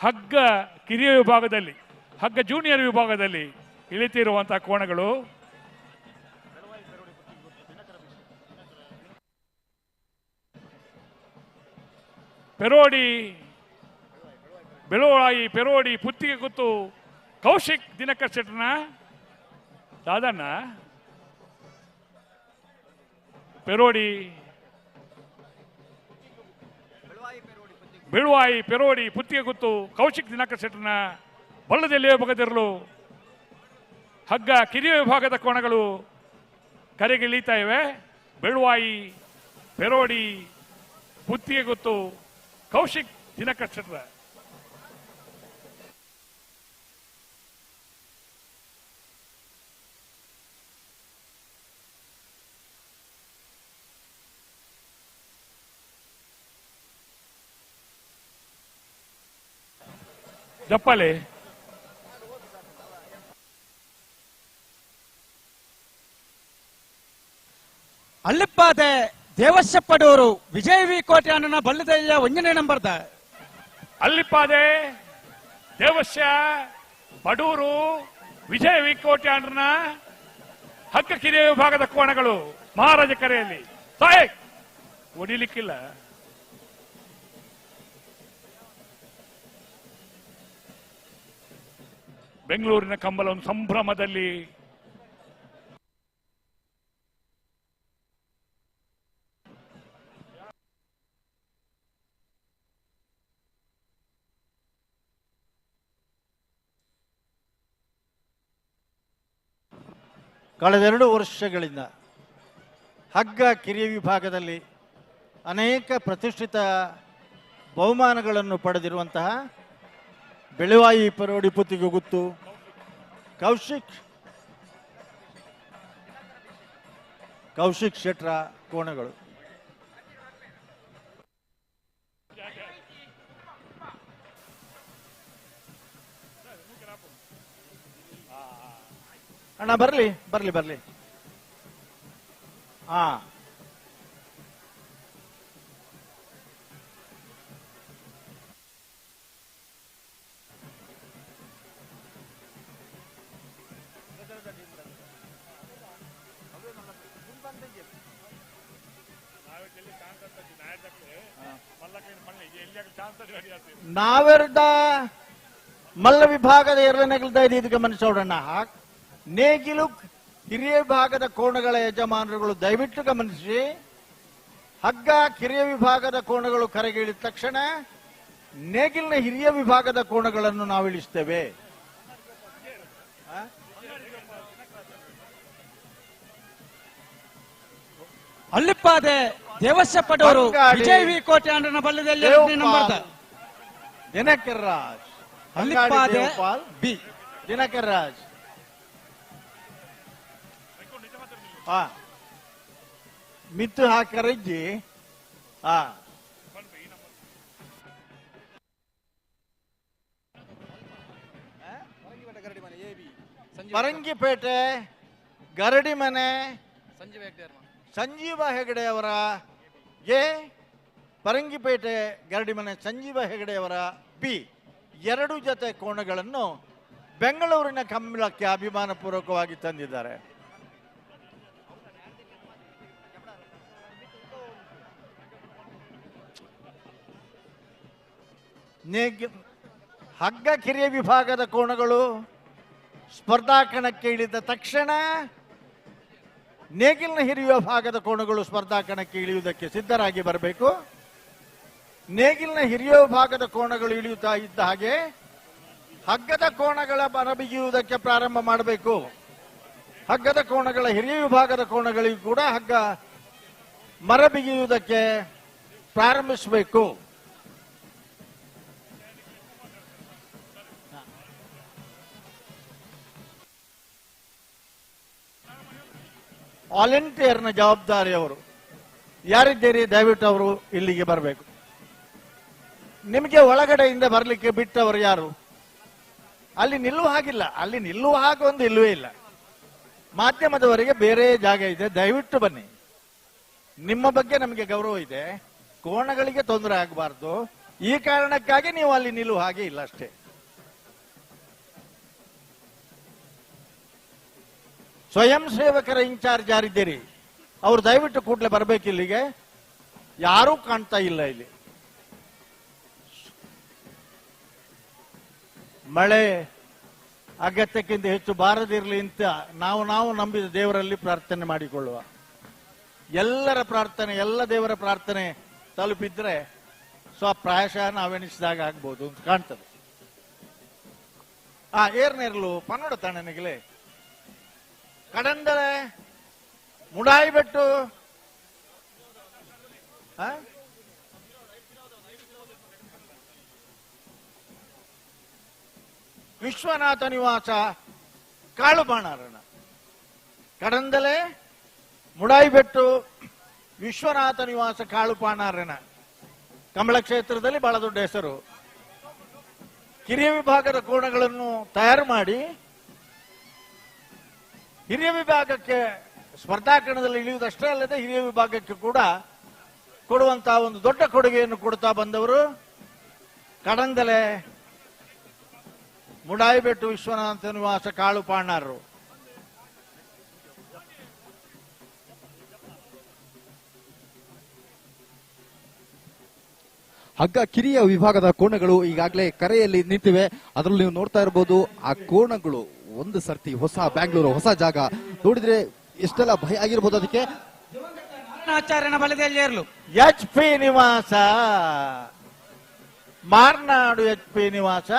ಹಗ್ಗ ಕಿರಿಯ ವಿಭಾಗದಲ್ಲಿ, ಹಗ್ಗ ಜೂನಿಯರ್ ವಿಭಾಗದಲ್ಲಿ ಇಳಿತಿರುವಂತಹ ಕೋಣಗಳು. ಪೆರೋಡಿ ಬೆಳವಾಯಿ ಪೆರೋಡಿ ಪುತ್ತಿಗೆ ಕುತ್ತು ಕೌಶಿಕ್ ದಿನಕರ್ ಶೆಟ್ಟನ ದಾದಣ್ಣ ಪೆರೋಡಿ ಬೆಳುವಾಯಿ ಪೆರೋಡಿ ಪುತ್ತಿಗೆ ಕುತ್ತು ಕೌಶಿಕ್ ದಿನಕರ್ ಶೆಟ್ಟನ ಬಲ್ಲದಲ್ಲಿ ವಿಭಾಗದಿರಲು ಹಗ್ಗ ಕಿರಿಯ ವಿಭಾಗದ ಕೋಣಗಳು ಕರೆಗೆ ಇಳಿತಾ ಇವೆ. ಬೆಳುವಾಯಿ ಪೆರೋಡಿ ಪುತ್ತಿಗೆ ಕುತ್ತು ಕೌಶಿಕ್ ದಿನಕರ್ ಶೆಟ್ಟ. ಜಪ್ಪಲೆ ಅಲ್ಲಿಪ್ಪಾದೆ ದೇವಶಪ್ಪಡೂರು ವಿಜಯ ವಿ ಕೋಟೆ ಅನ್ನ ಬಲ್ಲದಯ್ಯ 1ನೇ ನಂಬರ್ದ ಅಲ್ಲಿಪ್ಪಾದೆ ದೇವಶ್ಯ ಬಡೂರು ವಿಜಯ ವಿ ಕೋಟೆ ಅನ್ನ ಹಕ್ಕ ಕಿರಿಯ ವಿಭಾಗದ ಕೋಣಗಳು ಮಹಾರಾಜ ಕರೆಯಲ್ಲಿ ಸಾಯ್ ಹೊಡಿಲಿಕ್ಕಿಲ್ಲ. ಬೆಂಗಳೂರಿನ ಕಂಬಲ ಒಂದು ಸಂಭ್ರಮದಲ್ಲಿ ಕಳೆದ 2 ವರ್ಷಗಳಿಂದ ಹಗ್ಗ ಕಿರಿಯ ವಿಭಾಗದಲ್ಲಿ ಅನೇಕ ಪ್ರತಿಷ್ಠಿತ ಬಹುಮಾನಗಳನ್ನು ಪಡೆದಿರುವಂತಹ ಬೆಳವಾಯಿ ಪರೋಡಿ ಪುತ್ತಿಗೆ ಗುತ್ತು ಕೌಶಿಕ್ ಶೆಟ್ರ ಕೋಣಗಳು. ಅಣ್ಣ ಬರ್ಲಿ ಬರ್ಲಿ ಬರ್ಲಿ. ಹಾ ನಾವೆರ್ದ ಮಲ್ಲ ವಿಭಾಗದ 2ನೇ ಇದು ಗಮನಿಸೋಣ. ನೇಗಿಲು ಹಿರಿಯ ವಿಭಾಗದ ಕೋಣಗಳ ಯಜಮಾನರುಗಳು ದಯವಿಟ್ಟು ಗಮನಿಸಿ. ಹಗ್ಗ ಕಿರಿಯ ವಿಭಾಗದ ಕೋಣಗಳು ಕರೆಗೆ ಇಳಿದ ತಕ್ಷಣ ನೇಗಿಲಿನ ಹಿರಿಯ ವಿಭಾಗದ ಕೋಣಗಳನ್ನು ನಾವು ಇಳಿಸ್ತೇವೆ. ಅಲ್ಲಿಪ್ಪಾದೆ ದೇವಶಪ್ಪಡೂರು ವಿಜಯ ವಿ ಕೋಟೆ ಅನ್ನ ಬಲ್ಲದಲ್ಲಿ 2ನೇ ನಂಬರ್ದ ದಿನಕರ್ ರಾಜ್ ಅಲ್ಲಿಪ್ಪಾದೆ ಬಿ ದಿನಕರ್ ರಾಜ್. ಮಿತ್ತು ಹಾಕರಜ್ಜಿ ಪರಂಗಿಪೇಟೆ ಗರಡಿಮನೆ ಸಂಜೀವ ಹೆಗಡೆ ಅವರ ಎ, ಪರಂಗಿಪೇಟೆ ಗರಡಿಮನೆ ಸಂಜೀವ ಹೆಗಡೆ ಅವರ ಬಿ 2 ಜೊತೆ ಕೋಣಗಳನ್ನು ಬೆಂಗಳೂರಿನ ಕಂಬಳಕ್ಕೆ ಅಭಿಮಾನಪೂರ್ವಕವಾಗಿ ತಂದಿದ್ದಾರೆ. ಹಗ್ಗ ಕಿರಿಯ ವಿಭಾಗದ ಕೋಣಗಳು ಸ್ಪರ್ಧಾ ಕಣಕ್ಕೆ ಇಳಿದ ತಕ್ಷಣ ನೇಗಿಲಿನ ಹಿರಿಯುವ ಭಾಗದ ಕೋಣಗಳು ಸ್ಪರ್ಧಾ ಕಣಕ್ಕೆ ಇಳಿಯುವುದಕ್ಕೆ ಸಿದ್ಧರಾಗಿ ಬರಬೇಕು. ನೇಗಿಲಿನ ಹಿರಿಯುವ ಭಾಗದ ಕೋಣಗಳು ಇಳಿಯುತ್ತಾ ಇದ್ದ ಹಾಗೆ ಹಗ್ಗದ ಕೋಣಗಳ ಮರಬಿಗಿಯುವುದಕ್ಕೆ ಪ್ರಾರಂಭ ಮಾಡಬೇಕು. ಹಗ್ಗದ ಕೋಣಗಳ ಹಿರಿಯ ವಿಭಾಗದ ಕೋಣಗಳಿಗೂ ಕೂಡ ಹಗ್ಗ ಮರಬಿಗಿಯುವುದಕ್ಕೆ ಪ್ರಾರಂಭಿಸಬೇಕು. ವಾಲಂಟಿಯರ್ನ ಜವಾಬ್ದಾರಿಯವರು ಯಾರಿದ್ದೀರಿ ದಯವಿಟ್ಟು ಅವರು ಇಲ್ಲಿಗೆ ಬರಬೇಕು. ನಿಮಗೆ ಒಳಗಡೆಯಿಂದ ಬರಲಿಕ್ಕೆ ಬಿಟ್ಟವರು ಯಾರು? ಅಲ್ಲಿ ನಿಲ್ಲುವ ಹಾಗಿಲ್ಲ, ಅಲ್ಲಿ ನಿಲ್ಲುವ ಹಾಗೆ ಒಂದು ಇಲ್ಲವೇ ಇಲ್ಲ. ಮಾಧ್ಯಮದವರಿಗೆ ಬೇರೆ ಜಾಗ ಇದೆ, ದಯವಿಟ್ಟು ಬನ್ನಿ. ನಿಮ್ಮ ಬಗ್ಗೆ ನಮಗೆ ಗೌರವ ಇದೆ, ಕೋಣಗಳಿಗೆ ತೊಂದರೆ ಆಗಬಾರ್ದು, ಈ ಕಾರಣಕ್ಕಾಗಿ ನೀವು ಅಲ್ಲಿ ನಿಲ್ಲುವ ಹಾಗೆ ಇಲ್ಲ ಅಷ್ಟೇ. ಸ್ವಯಂ ಸೇವಕರ ಇನ್ಚಾರ್ಜ್ ಯಾರಿದ್ದೀರಿ ಅವರು ದಯವಿಟ್ಟು ಕೂಡಲೇ ಬರಬೇಕು ಇಲ್ಲಿಗೆ. ಯಾರೂ ಕಾಣ್ತಾ ಇಲ್ಲ ಇಲ್ಲಿ. ಮಳೆ ಅಗತ್ಯಕ್ಕಿಂತ ಹೆಚ್ಚು ಬಾರದಿರಲಿ ಅಂತ ನಾವು ನಂಬಿದ ದೇವರಲ್ಲಿ ಪ್ರಾರ್ಥನೆ ಮಾಡಿಕೊಳ್ಳುವ. ಎಲ್ಲರ ಪ್ರಾರ್ಥನೆ, ಎಲ್ಲ ದೇವರ ಪ್ರಾರ್ಥನೆ ತಲುಪಿದ್ರೆ ಪ್ರಾಯಶಃ ನಾವೆನಿಸಿದಾಗ ಆಗ್ಬೋದು ಅಂತ ಕಾಣ್ತದೆ. ಏರ್ನೇರ್ಲು ಪನ್ನಡ ತಾಣನಿಗಲೇ ಕಡಂದಳೆ ಮುಡಾಯಿಬೆಟ್ಟು ವಿಶ್ವನಾಥ ನಿವಾಸ ಕಾಳುಬಾಣಾರಣ. ಕಡಂದಲೆ ಮುಡಾಯಿಬೆಟ್ಟು ವಿಶ್ವನಾಥ ನಿವಾಸ ಕಾಳುಪಾಣಾರಣ ಕಂಬಳ ಕ್ಷೇತ್ರದಲ್ಲಿ ಬಹಳ ದೊಡ್ಡ ಹೆಸರು. ಕಿರಿಯ ವಿಭಾಗದ ಕೋಣಗಳನ್ನು ತಯಾರು ಮಾಡಿ ಹಿರಿಯ ವಿಭಾಗಕ್ಕೆ ಸ್ಪರ್ಧಾಕಣದಲ್ಲಿ ಇಳಿಯುವುದಷ್ಟೇ ಅಲ್ಲದೆ ಹಿರಿಯ ವಿಭಾಗಕ್ಕೆ ಕೂಡ ಕೊಡುವಂತಹ ಒಂದು ದೊಡ್ಡ ಕೊಡುಗೆಯನ್ನು ಕೊಡ್ತಾ ಬಂದವರು ಕಡಂದಲೆ ಮುಡಾಯಿಬೆಟ್ಟು ವಿಶ್ವನಾಥ ನಿವಾಸ ಕಾಳುಪಾಣಾರರು. ಹಗ್ಗ ಕಿರಿಯ ವಿಭಾಗದ ಕೋಣಗಳು ಈಗಾಗಲೇ ಕರೆಯಲ್ಲಿ ನಿಂತಿವೆ. ಅದರಲ್ಲಿ ನೀವು ನೋಡ್ತಾ ಇರಬಹುದು ಆ ಕೋಣಗಳು ಒಂದು ಸರ್ತಿ ಹೊಸ ಬ್ಯಾಂಗ್ಳೂರು, ಹೊಸ ಜಾಗ ನೋಡಿದ್ರೆ ಎಷ್ಟೆಲ್ಲ ಭಯ ಆಗಿರ್ಬೋದು. ಅದಕ್ಕೆ ಆಚಾರ್ಯನ ಬಲದಲ್ಲಿರಲು HP ನಿವಾಸ, ಮಾರ್ನಾಡು HP ನಿವಾಸ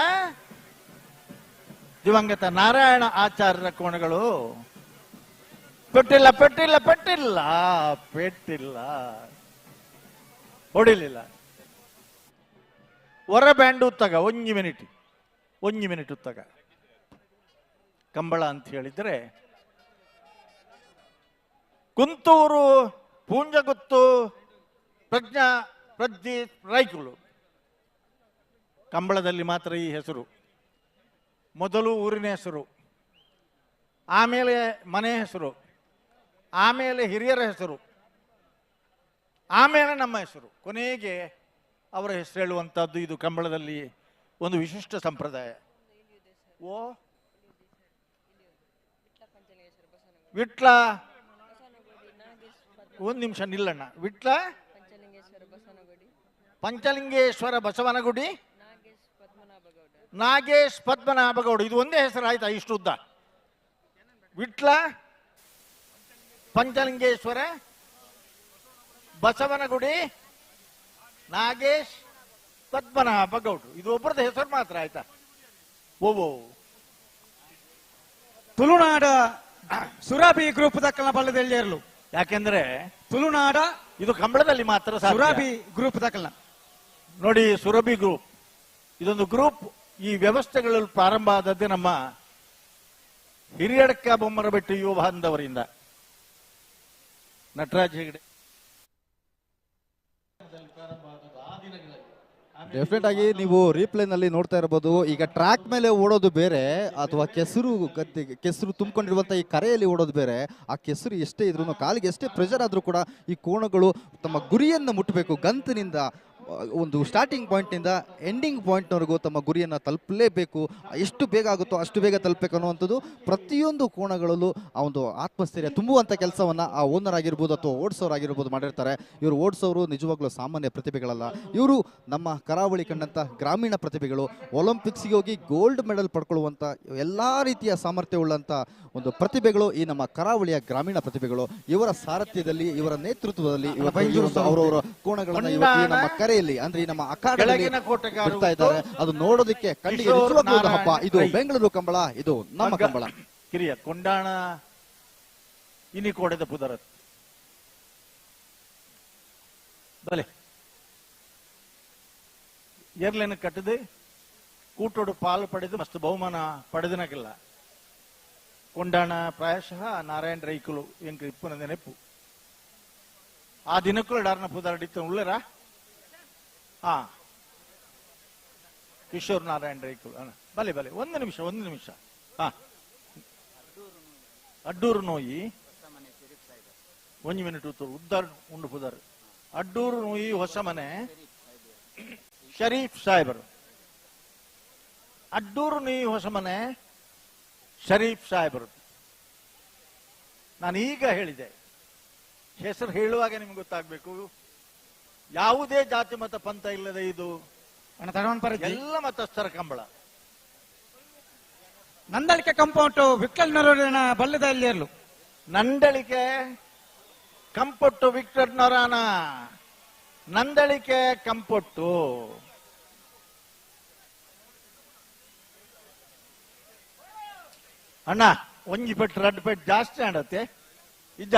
ದಿವಂಗತ ನಾರಾಯಣ ಆಚಾರ್ಯರ ಕೋಣಗಳು. ಪೆಟ್ಟಿಲ್ಲ ಪೆಟ್ಟಿಲ್ಲ ಪೆಟ್ಟಿಲ್ಲ ಪೆಟ್ಟಿಲ್ಲ ಹೊಡಿಲಿಲ್ಲ. ಹೊರ ಬ್ಯಾಂಡ್ ಉತ್ತಗ 1 ಮಿನಿಟ್ ಉತ್ತಗ ಕಂಬಳ ಅಂತ ಹೇಳಿದ್ರೆ ಕುಂತೂರು, ಪೂಂಜಗುತ್ತು, ಪ್ರಜ್ಞಾ ಪ್ರಜ್ಜಿತ್ ರೈಕುಳು ಕಂಬಳದಲ್ಲಿ ಮಾತ್ರ ಈ ಹೆಸರು. ಮೊದಲು ಊರಿನ ಹೆಸರು, ಆಮೇಲೆ ಮನೆ ಹೆಸರು, ಆಮೇಲೆ ಹಿರಿಯರ ಹೆಸರು, ಆಮೇಲೆ ನಮ್ಮ ಹೆಸರು, ಕೊನೆಗೆ ಅವರ ಹೆಸರು ಹೇಳುವಂಥದ್ದು ಇದು ಕಂಬಳದಲ್ಲಿ ಒಂದು ವಿಶಿಷ್ಟ ಸಂಪ್ರದಾಯ. ವಿಟ್ಲ, ಒಂದು ನಿಮಿಷ ನಿಲ್ಲಣ್ಣ. ವಿಟ್ಲ ಪಂಚಲಿಂಗೇಶ್ವರ ಬಸವನಗುಡಿ, ನಾಗೇಶ್ ಪದ್ಮನಾಭಗೌಡ. ಇದು ಒಂದೇ ಹೆಸರು ಆಯ್ತಾ ಇಷ್ಟು ಉದ್ದ? ವಿಟ್ಲ ಪಂಚಲಿಂಗೇಶ್ವರ ಬಸವನಗುಡಿ ನಾಗೇಶ್ ಪದ್ಮನಾಭಗೌಡ, ಇದು ಒಬ್ಬರದ ಹೆಸರು ಮಾತ್ರ ಆಯ್ತಾ? ಓವೋ ತುಳುನಾಡ ಸುರಾಬಿ ಗ್ರೂಪ್ ದಕ್ಕಲ ಬಲ್ಲದಲ್ಲಿ ಇರಲು. ಯಾಕೆಂದ್ರೆ ತುಳುನಾಡ ಇದು ಕಂಬಳದಲ್ಲಿ ಮಾತ್ರ ಸುರಾಬಿ ಗ್ರೂಪ್ ದಕ್ಕಲ ನೋಡಿ. ಸುರಭಿ ಗ್ರೂಪ್ ಇದೊಂದು ಗ್ರೂಪ್. ಈ ವ್ಯವಸ್ಥೆಗಳಲ್ಲಿ ಪ್ರಾರಂಭ ಆದದ್ದೇ ನಮ್ಮ ಹಿರಿಯಡಕ ಬೊಮ್ಮರಬೆಟ್ಟು ಯುವ ಬಾಂಧವರಿಂದ. ನಟರಾಜ್ ಹೆಗಡೆ ಪ್ರಾರಂಭ ಆದದ್ದು ಆ ದಿನಗಳಲ್ಲಿ. ಡೆಫಿನೆಟ್ ಆಗಿ ನೀವು ರೀಪ್ಲೇನಲ್ಲಿ ನೋಡ್ತಾ ಇರಬಹುದು. ಈಗ ಟ್ರ್ಯಾಕ್ ಮೇಲೆ ಓಡೋದು ಬೇರೆ ಅಥವಾ ಕೆಸರು ತುಂಬಿಕೊಂಡಿರುವಂಥ ಈ ಕರೆಯಲ್ಲಿ ಓಡೋದು ಬೇರೆ. ಆ ಕೆಸರು ಎಷ್ಟೇ ಇದ್ರೂ, ಕಾಲಿಗೆ ಎಷ್ಟೇ ಪ್ರೆಷರ್ ಆದರೂ ಕೂಡ ಈ ಕೋಣಗಳು ತಮ್ಮ ಗುರಿಯನ್ನು ಮುಟ್ಟಬೇಕು. ಗಂತಿನಿಂದ ಒಂದು ಸ್ಟಾರ್ಟಿಂಗ್ ಪಾಯಿಂಟ್ನಿಂದ ಎಂಡಿಂಗ್ ಪಾಯಿಂಟ್ವರೆಗೂ ತಮ್ಮ ಗುರಿಯನ್ನು ತಲುಪಲೇಬೇಕು. ಎಷ್ಟು ಬೇಗ ಆಗುತ್ತೋ ಅಷ್ಟು ಬೇಗ ತಲುಪಬೇಕು ಅನ್ನುವಂಥದ್ದು ಪ್ರತಿಯೊಂದು ಕೋಣಗಳಲ್ಲೂ ಆ ಒಂದು ಆತ್ಮಸ್ಥೈರ್ಯ ತುಂಬುವಂಥ ಕೆಲಸವನ್ನು ಆ ಓನರ್ ಆಗಿರ್ಬೋದು ಅಥವಾ ಓಡಿಸೋರಾಗಿರ್ಬೋದು ಮಾಡಿರ್ತಾರೆ. ಇವರು ಓಡಿಸೋರು ನಿಜವಾಗ್ಲೂ ಸಾಮಾನ್ಯ ಪ್ರತಿಭೆಗಳಲ್ಲ. ಇವರು ನಮ್ಮ ಕರಾವಳಿ ಕಂಡಂಥ ಗ್ರಾಮೀಣ ಪ್ರತಿಭೆಗಳು. ಒಲಿಂಪಿಕ್ಸ್ಗೆ ಹೋಗಿ ಗೋಲ್ಡ್ ಮೆಡಲ್ ಪಡ್ಕೊಳ್ಳುವಂಥ ಎಲ್ಲ ರೀತಿಯ ಸಾಮರ್ಥ್ಯ ಉಳ್ಳಂಥ ಒಂದು ಪ್ರತಿಭೆಗಳು ಈ ನಮ್ಮ ಕರಾವಳಿಯ ಗ್ರಾಮೀಣ ಪ್ರತಿಭೆಗಳು. ಇವರ ಸಾರಥ್ಯದಲ್ಲಿ, ಇವರ ನೇತೃತ್ವದಲ್ಲಿ ಅವರವರ ಕೋಣಗಳನ್ನು ಇವತ್ತು ನಮ್ಮ ಕರೆಯಲ್ಲಿ ಅಂದ್ರೆ ನಮ್ಮ ಅಖಾಡದಲ್ಲಿ ಬಿಡ್ತಾ ಇದ್ದಾರೆ. ಅದು ನೋಡೋದಕ್ಕೆ ಕಣ್ಣಿಗೆ ನಿಜವಾಗ್ಲೂ ಒಂದು ಹಬ್ಬ. ಇದು ಬೆಂಗಳೂರು ಕಂಬಳ, ಇದು ನಮ್ಮ ಕಂಬಳ. ಕಿರಿಯ ಕೊಂಡಾಣ ಇನಿ ಕೋಡೆದ ಪುದರ ಬಲೆ ಏರ್ಲೇನ ಕಟ್ಟದು ಕೂಟೋಡು ಪಾಲು ಪಡೆದು ಮಸ್ತ್ ಬಹುಮಾನ ಪಡೆದನಕ್ಕಿಲ್ಲ. ಕೊಂಡಾಣ ಪ್ರಾಯಶಃ ನಾರಾಯಣ ರೈಕುಲು ಎಂಕ್ ಇಪ್ಪನ ನೆನಪು. ಆ ದಿನಕ್ಕೂ ಡಾರ್ನ ಪುದಾರಡಿತ್ತು ಉಳ್ಳರ ಕಿಶೋರ್ ನಾರಾಯಣ ರೈಕುಲು ಬಲೆ ಬಲೆ ಒಂದು ನಿಮಿಷ ಅಡ್ಡೂರು ನೋಯಿ ಒಂದು ಮಿನಿಟ್ ಉದ್ದಾರ ಉಂಡು ಪುದಾರ್. ಅಡ್ಡೂರು ನೋಯಿ ಹೊಸ ಮನೆ ಶರೀಫ್ ಸಾಹೇಬರು. ಅಡ್ಡೂರು ನೋಯಿ ಹೊಸ ಮನೆ ಶರೀಫ್ ಸಾಹೇಬರು. ನಾನು ಈಗ ಹೇಳಿದೆ, ಹೆಸರು ಹೇಳುವಾಗ ನಿಮ್ಗೆ ಗೊತ್ತಾಗಬೇಕು. ಯಾವುದೇ ಜಾತಿ ಮತ ಪಂಥ ಇಲ್ಲದೆ ಇದು ಎಲ್ಲ ಮತಸ್ಥರ ಕಂಬಳ. ನಂದಳಿಕೆ ಕಂಪೌಂಟು ವಿಕ್ಕಲ್ನವರಿನ ಬಲ್ಲದಲ್ಲಿ ಇರಲು. ನಂದಳಿಕೆ ಕಂಪೊಟ್ಟು ವಿಕ್ಟರ್ನವರಾನ ನಂದಳಿಕೆ ಕಂಪೊಟ್ಟು ಅಣ್ಣ ಒಂಜಿ ಪೆಟ್ಟು ರಡ್ಡು ಪೆಟ್ಟು ಜಾಸ್ತಿ ಆಡತ್ತೆ ಇದ್ದ.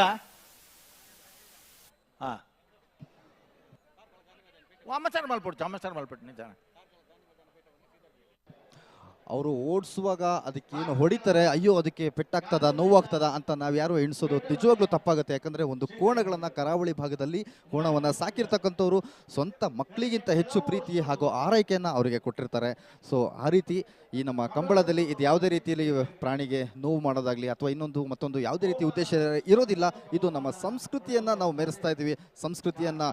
ಅಮ್ಮಚಾರ ಮಲ್ಪಟ್ಟು ನಿಜ. ಅವರು ಓಡಿಸುವಾಗ ಅದಕ್ಕೇನು ಹೊಡಿತಾರೆ, ಅಯ್ಯೋ ಅದಕ್ಕೆ ಪೆಟ್ಟಾಗ್ತದ, ನೋವಾಗ್ತದ ಅಂತ ನಾವು ಯಾರು ಎಣಿಸೋದು ನಿಜವಾಗ್ಲೂ ತಪ್ಪಾಗುತ್ತೆ. ಯಾಕಂದರೆ ಒಂದು ಕೋಣಗಳನ್ನು ಕರಾವಳಿ ಭಾಗದಲ್ಲಿ ಕೋಣವನ್ನು ಸಾಕಿರ್ತಕ್ಕಂಥವ್ರು ಸ್ವಂತ ಮಕ್ಕಳಿಗಿಂತ ಹೆಚ್ಚು ಪ್ರೀತಿ ಹಾಗೂ ಆರೈಕೆಯನ್ನು ಅವರಿಗೆ ಕೊಟ್ಟಿರ್ತಾರೆ. ಸೊ ಆ ರೀತಿ ಈ ನಮ್ಮ ಕಂಬಳದಲ್ಲಿ ಇದು ಯಾವುದೇ ರೀತಿಯಲ್ಲಿ ಪ್ರಾಣಿಗೆ ನೋವು ಮಾಡೋದಾಗಲಿ ಅಥವಾ ಮತ್ತೊಂದು ಯಾವುದೇ ರೀತಿ ಉದ್ದೇಶ ಇರೋದಿಲ್ಲ. ಇದು ನಮ್ಮ ಸಂಸ್ಕೃತಿಯನ್ನು ನಾವು ಮೆರೆಸ್ತಾ ಇದ್ದೀವಿ. ಸಂಸ್ಕೃತಿಯನ್ನು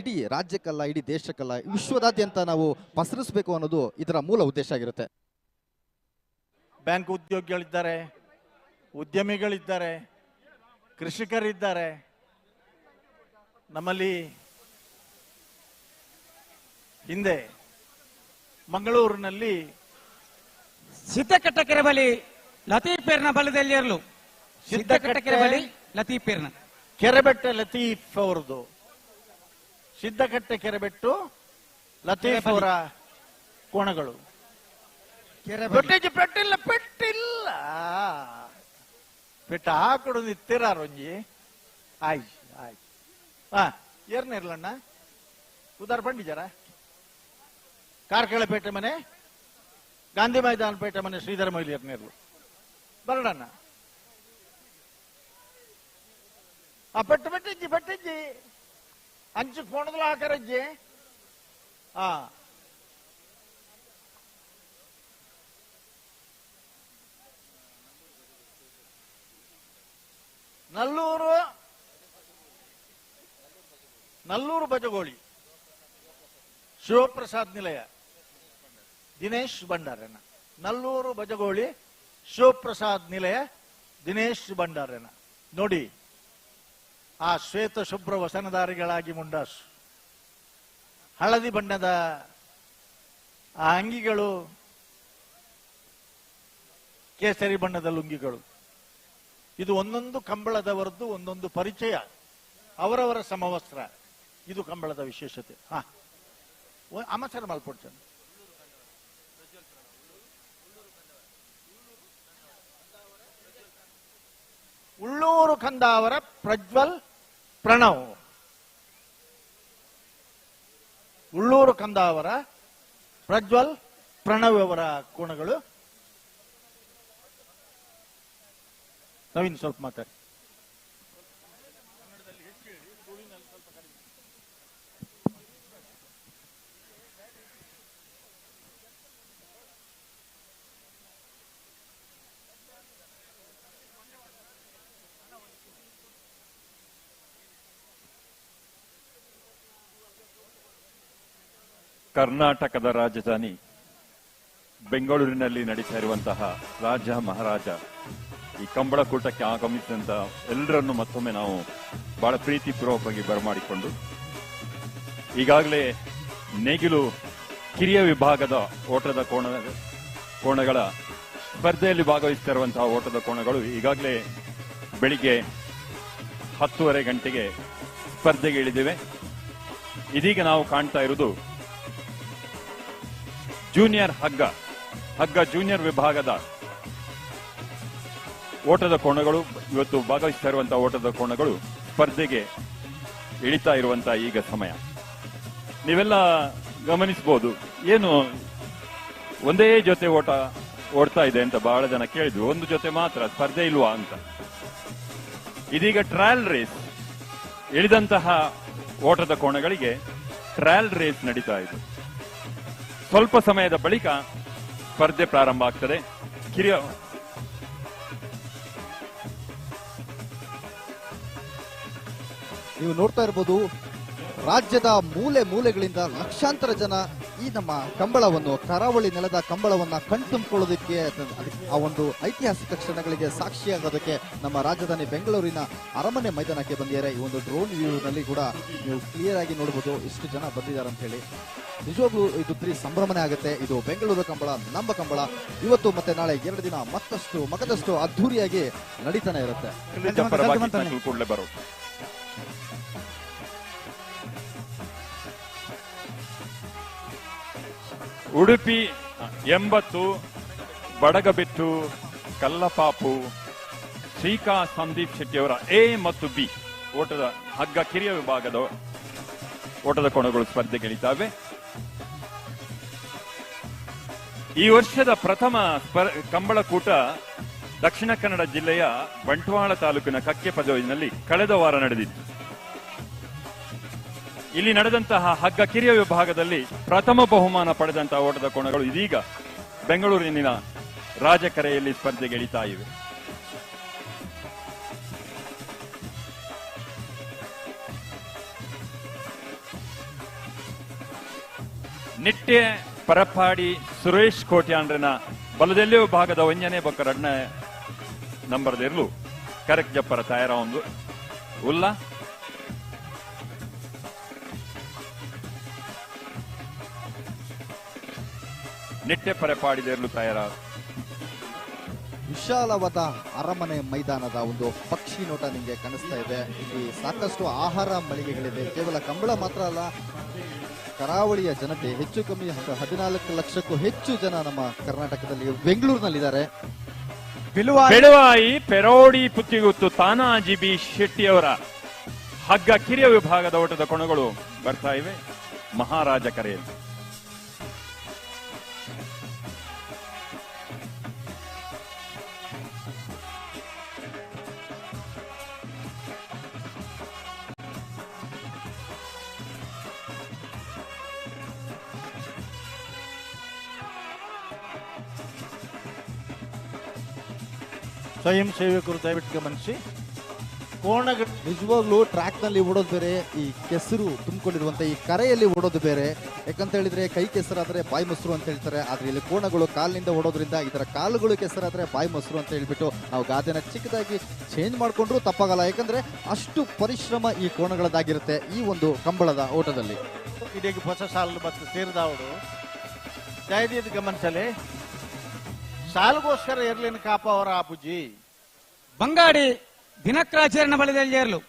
ಇಡೀ ರಾಜ್ಯಕ್ಕಲ್ಲ, ಇಡೀ ದೇಶಕ್ಕಲ್ಲ, ವಿಶ್ವದಾದ್ಯಂತ ನಾವು ಪಸರಿಸಬೇಕು ಅನ್ನೋದು ಇದರ ಮೂಲ ಉದ್ದೇಶ ಆಗಿರುತ್ತೆ. ಬ್ಯಾಂಕ್ ಉದ್ಯೋಗಿಗಳಿದ್ದಾರೆ, ಉದ್ಯಮಿಗಳಿದ್ದಾರೆ, ಕೃಷಿಕರಿದ್ದಾರೆ. ನಮ್ಮಲ್ಲಿ ಹಿಂದೆ ಮಂಗಳೂರಿನಲ್ಲಿ ಸಿದ್ದಕಟ್ಟ ಕೆರೆ ಬಳಿ ಲತೀಫೇರ್ನ ಬಲದಲ್ಲಿ ಇರಲು. ಸಿದ್ದಕಟ್ಟ ಕೆರೆ ಬಳಿ ಲತೀಫೇರ್ನ ಕೆರೆಬೆಟ್ಟ ಲತೀಫ್ ಅವರದು. ಸಿದ್ದಕಟ್ಟೆ ಕೆರೆಬೆಟ್ಟು ಲತೀಫ್ ಅವರ ಕೋಣಗಳು. ಪೆಟ್ಟಿಲ್ಲ ಪೆಟ್ಟ ಹಾಕೊಡು ನಿತ್ತಿರಾರೊಂಜಿ ಆಯ್ತು ಏರ್ನಿರ್ಲಣ್ಣ ಉದಾರ ಪಂಡಿಜರ ಕಾರ್ಕಳಪೇಟೆ ಮನೆ, ಗಾಂಧಿ ಮೈದಾನ ಪೇಟೆ ಮನೆ, ಶ್ರೀಧರ ಮೊಯ್ಲಿ ಏರ್ನಿರ್ಲು ಬರಡಣ್ಣ. ಪೆಟ್ಟಿಜ್ಜಿ ಅಂಚು ಕೋಣದಲ್ಲ ಹಾಕರಜ್ಜಿ. ನಲ್ಲೂರು ಬಜಗೋಳಿ ಶಿವಪ್ರಸಾದ್ ನಿಲಯ ದಿನೇಶ್ ಭಂಡಾರನ. ನಲ್ಲೂರು ಬಜಗೋಳಿ ಶಿವಪ್ರಸಾದ್ ನಿಲಯ ದಿನೇಶ್ ಭಂಡಾರನ. ನೋಡಿ, ಆ ಶ್ವೇತ ಶುಭ್ರ ವಸನಧಾರಿಗಳಾಗಿ ಮುಂಡಾಸು, ಹಳದಿ ಬಣ್ಣದ ಆ ಅಂಗಿಗಳು, ಕೇಸರಿ ಬಣ್ಣದ ಲುಂಗಿಗಳು. ಇದು ಒಂದೊಂದು ಕಂಬಳದವರದ್ದು ಒಂದೊಂದು ಪರಿಚಯ, ಅವರವರ ಸಮವಸ್ತ್ರ. ಇದು ಕಂಬಳದ ವಿಶೇಷತೆ. ಅಮಚಾರ ಮಲ್ಪಡ್ತಾನೆ. ಉಳ್ಳೂರು ಕಂದಾವರ ಪ್ರಜ್ವಲ್ ಪ್ರಣವ್. ಉಳ್ಳೂರು ಕಂದಾವರ ಪ್ರಜ್ವಲ್ ಪ್ರಣವ್ ಅವರ ಕೋಣಗಳು. ನವೀನ್ ಸ್ವಲ್ಪ ಮಾತಾಡಿ. ಕರ್ನಾಟಕದ ರಾಜಧಾನಿ ಬೆಂಗಳೂರಿನಲ್ಲಿ ನಡೀತಾ ಇರುವಂತಹ ರಾಜ ಮಹಾರಾಜ ಈ ಕಂಬಳಕೂಟಕ್ಕೆ ಆಗಮಿಸಿದಂತ ಎಲ್ಲರನ್ನು ಮತ್ತೊಮ್ಮೆ ನಾವು ಬಹಳ ಪ್ರೀತಿಪೂರ್ವಕವಾಗಿ ಬರಮಾಡಿಕೊಂಡು ಈಗಾಗಲೇ ನೇಗಿಲು ಕಿರಿಯ ವಿಭಾಗದ ಓಟದ ಕೋಣಗಳ ಸ್ಪರ್ಧೆಯಲ್ಲಿ ಭಾಗವಹಿಸುತ್ತಿರುವಂತಹ ಓಟದ ಕೋಣಗಳು ಈಗಾಗಲೇ ಬೆಳಿಗ್ಗೆ 10:30 ಗಂಟೆಗೆ ಸ್ಪರ್ಧೆಗೆ ಇಳಿದಿವೆ. ಇದೀಗ ನಾವು ಕಾಣ್ತಾ ಇರುವುದು ಜೂನಿಯರ್ ಹಗ್ಗ ಜೂನಿಯರ್ ವಿಭಾಗದ ಓಟದ ಕೋಣಗಳು ಇವತ್ತು ಭಾಗವಹಿಸ್ತಾ ಇರುವಂತಹ ಓಟದ ಕೋಣಗಳು ಸ್ಪರ್ಧೆಗೆ ಇಳಿತಾ ಇರುವಂತಹ ಈಗ ಸಮಯ. ನೀವೆಲ್ಲ ಗಮನಿಸಬಹುದು, ಏನು ಒಂದೇ ಜೊತೆ ಓಡ್ತಾ ಇದೆ ಅಂತ ಬಹಳ ಜನ ಕೇಳಿದ್ರು. ಒಂದು ಜೊತೆ ಮಾತ್ರ ಸ್ಪರ್ಧೆ ಇಲ್ವಾ ಅಂತ. ಇದೀಗ ಟ್ರಯಲ್ ರೇಸ್, ಇಳಿದಂತಹ ಓಟದ ಕೋಣಗಳಿಗೆ ಟ್ರಯಲ್ ರೇಸ್ ನಡೀತಾ ಇದೆ. ಸ್ವಲ್ಪ ಸಮಯದ ಬಳಿಕ ಸ್ಪರ್ಧೆ ಪ್ರಾರಂಭ ಆಗ್ತದೆ. ನೀವು ನೋಡ್ತಾ ಇರ್ಬೋದು, ರಾಜ್ಯದ ಮೂಲೆ ಮೂಲೆಗಳಿಂದ ಲಕ್ಷಾಂತರ ಜನ ಈ ನಮ್ಮ ಕಂಬಳವನ್ನು, ಕರಾವಳಿ ನೆಲದ ಕಂಬಳವನ್ನ ಕಣ್ತುಂಬಿಕೊಳ್ಳೋದಕ್ಕೆ, ಆ ಒಂದು ಐತಿಹಾಸಿಕ ಕ್ಷಣಗಳಿಗೆ ಸಾಕ್ಷಿಯಾಗೋದಕ್ಕೆ ನಮ್ಮ ರಾಜಧಾನಿ ಬೆಂಗಳೂರಿನ ಅರಮನೆ ಮೈದಾನಕ್ಕೆ ಬಂದಿದ್ದಾರೆ. ಈ ಒಂದು ಡ್ರೋನ್ ವ್ಯೂ ನಲ್ಲಿ ಕೂಡ ನೀವು ಕ್ಲಿಯರ್ ಆಗಿ ನೋಡಬಹುದು ಎಷ್ಟು ಜನ ಬಂದಿದ್ದಾರೆ ಅಂತ ಹೇಳಿ. ನಿಜವಾಗ್ಲೂ ಇದು ಬರೀ ಸಂಭ್ರಮನೆ ಆಗುತ್ತೆ. ಇದು ಬೆಂಗಳೂರು ಕಂಬಳ, ನಮ್ಮ ಕಂಬಳ ಇವತ್ತು ಮತ್ತೆ ನಾಳೆ 2 ದಿನ ಮತ್ತಷ್ಟು ಅದ್ಧೂರಿಯಾಗಿ ನಡೀತಾನೆ ಇರುತ್ತೆ. ಉಡುಪಿ 80, ಬಡಗಬೆಟ್ಟು, ಕಲ್ಲಪಾಪು, ಶ್ರೀಕಾ ಸಂದೀಪ್ ಶೆಟ್ಟಿಯವರ ಎ ಮತ್ತು ಬಿ ಓಟದ ಹಗ್ಗ ಕಿರಿಯ ವಿಭಾಗದ ಓಟದ ಕೋಣಗಳು ಸ್ಪರ್ಧೆಗಿಳಿತಾವೆ. ಈ ವರ್ಷದ ಪ್ರಥಮ ಕಂಬಳಕೂಟ ದಕ್ಷಿಣ ಕನ್ನಡ ಜಿಲ್ಲೆಯ ಬಂಟ್ವಾಳ ತಾಲೂಕಿನ ಕಕ್ಕೆಪದವಿನಲ್ಲಿ ಕಳೆದ ವಾರ ನಡೆದಿತ್ತು. ಇಲ್ಲಿ ನಡೆದಂತಹ ಹಗ್ಗ ಕಿರಿಯ ವಿಭಾಗದಲ್ಲಿ ಪ್ರಥಮ ಬಹುಮಾನ ಪಡೆದಂತಹ ಓಟದ ಕೋಣಗಳು ಇದೀಗ ಬೆಂಗಳೂರಿನ ರಾಜಕರೆಯಲ್ಲಿ ಸ್ಪರ್ಧೆಗಿಳಿತಾ ಇವೆ. ನಿಟ್ಟೆ ಪರಪಾಡಿ ಸುರೇಶ್ ಕೋಟ್ಯಾಂಡ್ರನ ಬಲದೆಲ್ಲೇ ವಿಭಾಗದ ಒಂಜನೇ ಬೊಕ್ಕ 2ನೇ ನಂಬರ್ದಿರ್ಲು ಕರೆಕ್ಟ್ ಜಪ್ಪರ ತಯಾರ ಒಂದು ಉಲ್ಲ ನಿಟ್ಟೆ ಪರಪಾಡಿದಿರ್ಲು ತಯಾರ. ವಿಶಾಲವಾದ ಅರಮನೆ ಮೈದಾನದ ಒಂದು ಪಕ್ಷಿ ನೋಟ ನಿಮಗೆ ಕಾಣಿಸ್ತಾ ಇದೆ. ಇಲ್ಲಿ ಸಾಕಷ್ಟು ಆಹಾರ ಮಳಿಗೆಗಳಿದೆ. ಕೇವಲ ಕಂಬಳ ಮಾತ್ರ ಅಲ್ಲ, ಕರಾವಳಿಯ ಜನತೆ ಹೆಚ್ಚು ಕಮ್ಮಿ 14 ಲಕ್ಷಕ್ಕೂ ಹೆಚ್ಚು ಜನ ನಮ್ಮ ಕರ್ನಾಟಕದಲ್ಲಿ ಬೆಂಗಳೂರಿನಲ್ಲಿದ್ದಾರೆ. ಬೆಳುವಾಯಿ ಪೆರೋಡಿ ಪುತ್ತಿಗುತ್ತು ತಾನಾಜಿ ಬಿ ಶೆಟ್ಟಿಯವರ ಹಗ್ಗ ಕಿರಿಯ ವಿಭಾಗದ ಓಟದ ಕೊಣಗಳು ಬರ್ತಾ ಇವೆ ಮಹಾರಾಜ ಕರೆಯಲ್ಲಿ. ಸ್ವಯಂ ಸೇವಕರು ದಯವಿಟ್ಟು ಗಮನಿಸಿ. ನಿಜವಾಗ್ಲೂ ಟ್ರ್ಯಾಕ್ ನಲ್ಲಿ ಓಡೋದು ಬೇರೆ, ಈ ಕೆಸರು ತುಂಬಿಕೊಂಡಿರುವಂತ ಈ ಕರೆಯಲ್ಲಿ ಓಡೋದು ಬೇರೆ. ಯಾಕಂತ ಹೇಳಿದ್ರೆ ಕೈ ಕೆಸರಾದ್ರೆ ಬಾಯಿ ಮೊಸರು ಅಂತ ಹೇಳ್ತಾರೆ. ಆದ್ರೆ ಇಲ್ಲಿ ಕೋಣಗಳು ಕಾಲಿನಿಂದ ಓಡೋದ್ರಿಂದ ಇದರ ಕಾಲುಗಳು ಕೆಸರಾದ್ರೆ ಬಾಯಿ ಮೊಸರು ಅಂತ ಹೇಳ್ಬಿಟ್ಟು ನಾವು ಗಾದೆನ ಚಿಕ್ಕದಾಗಿ ಚೇಂಜ್ ಮಾಡ್ಕೊಂಡ್ರು ತಪ್ಪಾಗಲ್ಲ. ಯಾಕಂದ್ರೆ ಅಷ್ಟು ಪರಿಶ್ರಮ ಈ ಕೋಣಗಳದಾಗಿರುತ್ತೆ ಈ ಒಂದು ಕಂಬಳದ ಓಟದಲ್ಲಿ. ಇದೀಗ ಹೊಸ ಸಾಲು ಮತ್ತು ಸೇರಿದವರು ದಯವಿಟ್ಟು ಗಮನಿಸಲಿ. ಸಾಲಗೋಸ್ಕರ ಇರ್ಲಿನ ಕಾಪ ಅವರ ಅಬುಜಿ ಬಂಗಾಡಿ ದಿನಕ್ರಾಚರಣ ಬಳಿದಲ್ಲಿ ಏರ್ಲು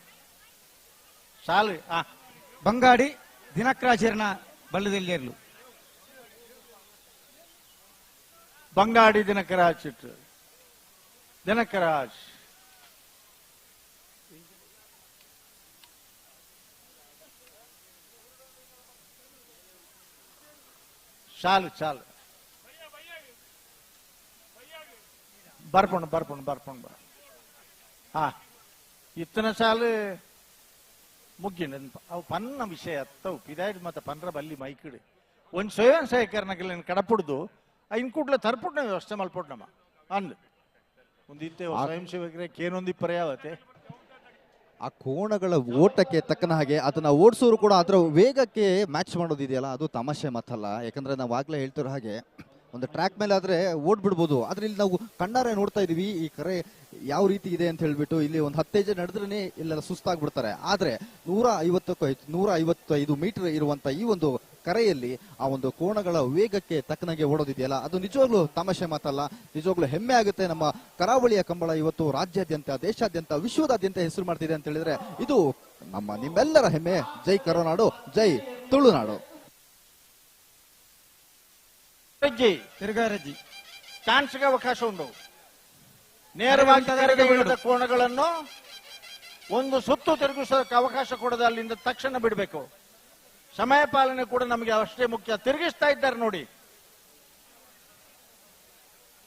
ಸಾಲು ಬಂಗಾಡಿ ದಿನಕ್ರಾಚರಣ ಬಳಿದಲ್ಲಿ ಏರ್ಲು ಬಂಗಾಡಿ ದಿನಕರಾಜ್ ದಿನಕರಾಜ್ చాలు చాలు ಬರ್ಪುಂಡು ಇತ್ತನ ಸಾಲು ಮುಗ್ಗಿನ ಅವು ಪನ್ನ ವಿಷಯ ಅತ್ತವು ಪಿದಾಯ್ದು ಮತ್ತೆ ಪನ್ರ ಬಲ್ಲಿ ಮೈಕಿಡು ಒಂದು ಸ್ವಯಂ ಸೇಕರಣಕ್ಕೆ ಕಡಪುಡ್ದು ಇನ್ ಕೂಡ್ಲೆ ತರ್ಪುಡ್ ವ್ಯವಸ್ಥೆ ಮಲ್ಪುಡ್ ನಮ್ಮ ಅಂದ್ ಒಂದು ಇತ್ತೆ ಸ್ವಯಂ ಸೇವಕರಿಗೆ ಏನೊಂದು ಪರ್ಯಾವತೆ ಆ ಕೋಣಗಳ ಓಟಕ್ಕೆ ತಕ್ಕನ ಹಾಗೆ ಅದನ್ನ ಓಡಿಸೋರು ಕೂಡ ಅದರ ವೇಗಕ್ಕೆ ಮ್ಯಾಚ್ ಮಾಡೋದಿದೆಯಲ್ಲ, ಅದು ತಮಾಷೆ ಮಾತಲ್ಲ. ಯಾಕಂದ್ರೆ ನಾವು ಆಗ್ಲೇ ಹೇಳ್ತಿರೋ ಹಾಗೆ ಒಂದು ಟ್ರ್ಯಾಕ್ ಮೇಲೆ ಆದ್ರೆ ಓಡ್ಬಿಡ್ಬೋದು, ಆದ್ರೆ ಇಲ್ಲಿ ನಾವು ಕಣ್ಣಾರೆ ನೋಡ್ತಾ ಇದೀವಿ ಈ ಕರೆ ಯಾವ ರೀತಿ ಇದೆ ಅಂತ ಹೇಳ್ಬಿಟ್ಟು. ಇಲ್ಲಿ ಒಂದು 10 ಹೆಜ್ಜೆ ನಡೆದ್ರೆ ಇಲ್ಲೆಲ್ಲ ಸುಸ್ತಾಗ್ಬಿಡ್ತಾರೆ. ಆದ್ರೆ 155 ಮೀಟರ್ ಇರುವಂತ ಈ ಒಂದು ಕರೆಯಲ್ಲಿ ಆ ಒಂದು ಕೋಣಗಳ ವೇಗಕ್ಕೆ ತಕ್ಕನಾಗೆ ಓಡೋದಿದೆಯಲ್ಲ, ಅದು ನಿಜವಾಗ್ಲೂ ತಮಾಷೆ ಮಾತಲ್ಲ. ನಿಜವಾಗ್ಲೂ ಹೆಮ್ಮೆ ಆಗುತ್ತೆ. ನಮ್ಮ ಕರಾವಳಿಯ ಕಂಬಳ ಇವತ್ತು ರಾಜ್ಯಾದ್ಯಂತ, ದೇಶಾದ್ಯಂತ, ವಿಶ್ವದಾದ್ಯಂತ ಹೆಸರು ಮಾಡ್ತಿದೆ ಅಂತ ಹೇಳಿದ್ರೆ ಇದು ನಿಮ್ಮೆಲ್ಲರ ಹೆಮ್ಮೆ. ಜೈ ಕರುನಾಡು, ಜೈ ತುಳುನಾಡು. ತಿರುಗಾರಜ್ಜಿ ಚಾನ್ಸ್ಗೆ ಅವಕಾಶ ಉಂಟು. ನೇರವಾಗಿ ಕರೆಗೆ ಬೀಳದ ಕೋಣಗಳನ್ನು ಒಂದು ಸುತ್ತು ತಿರುಗಿಸೋದಕ್ಕೆ ಅವಕಾಶ ಕೊಡದೆ ಅಲ್ಲಿಂದ ತಕ್ಷಣ ಬಿಡಬೇಕು. ಸಮಯ ಪಾಲನೆ ಕೂಡ ನಮಗೆ ಅಷ್ಟೇ ಮುಖ್ಯ. ತಿರುಗಿಸ್ತಾ ಇದ್ದಾರೆ ನೋಡಿ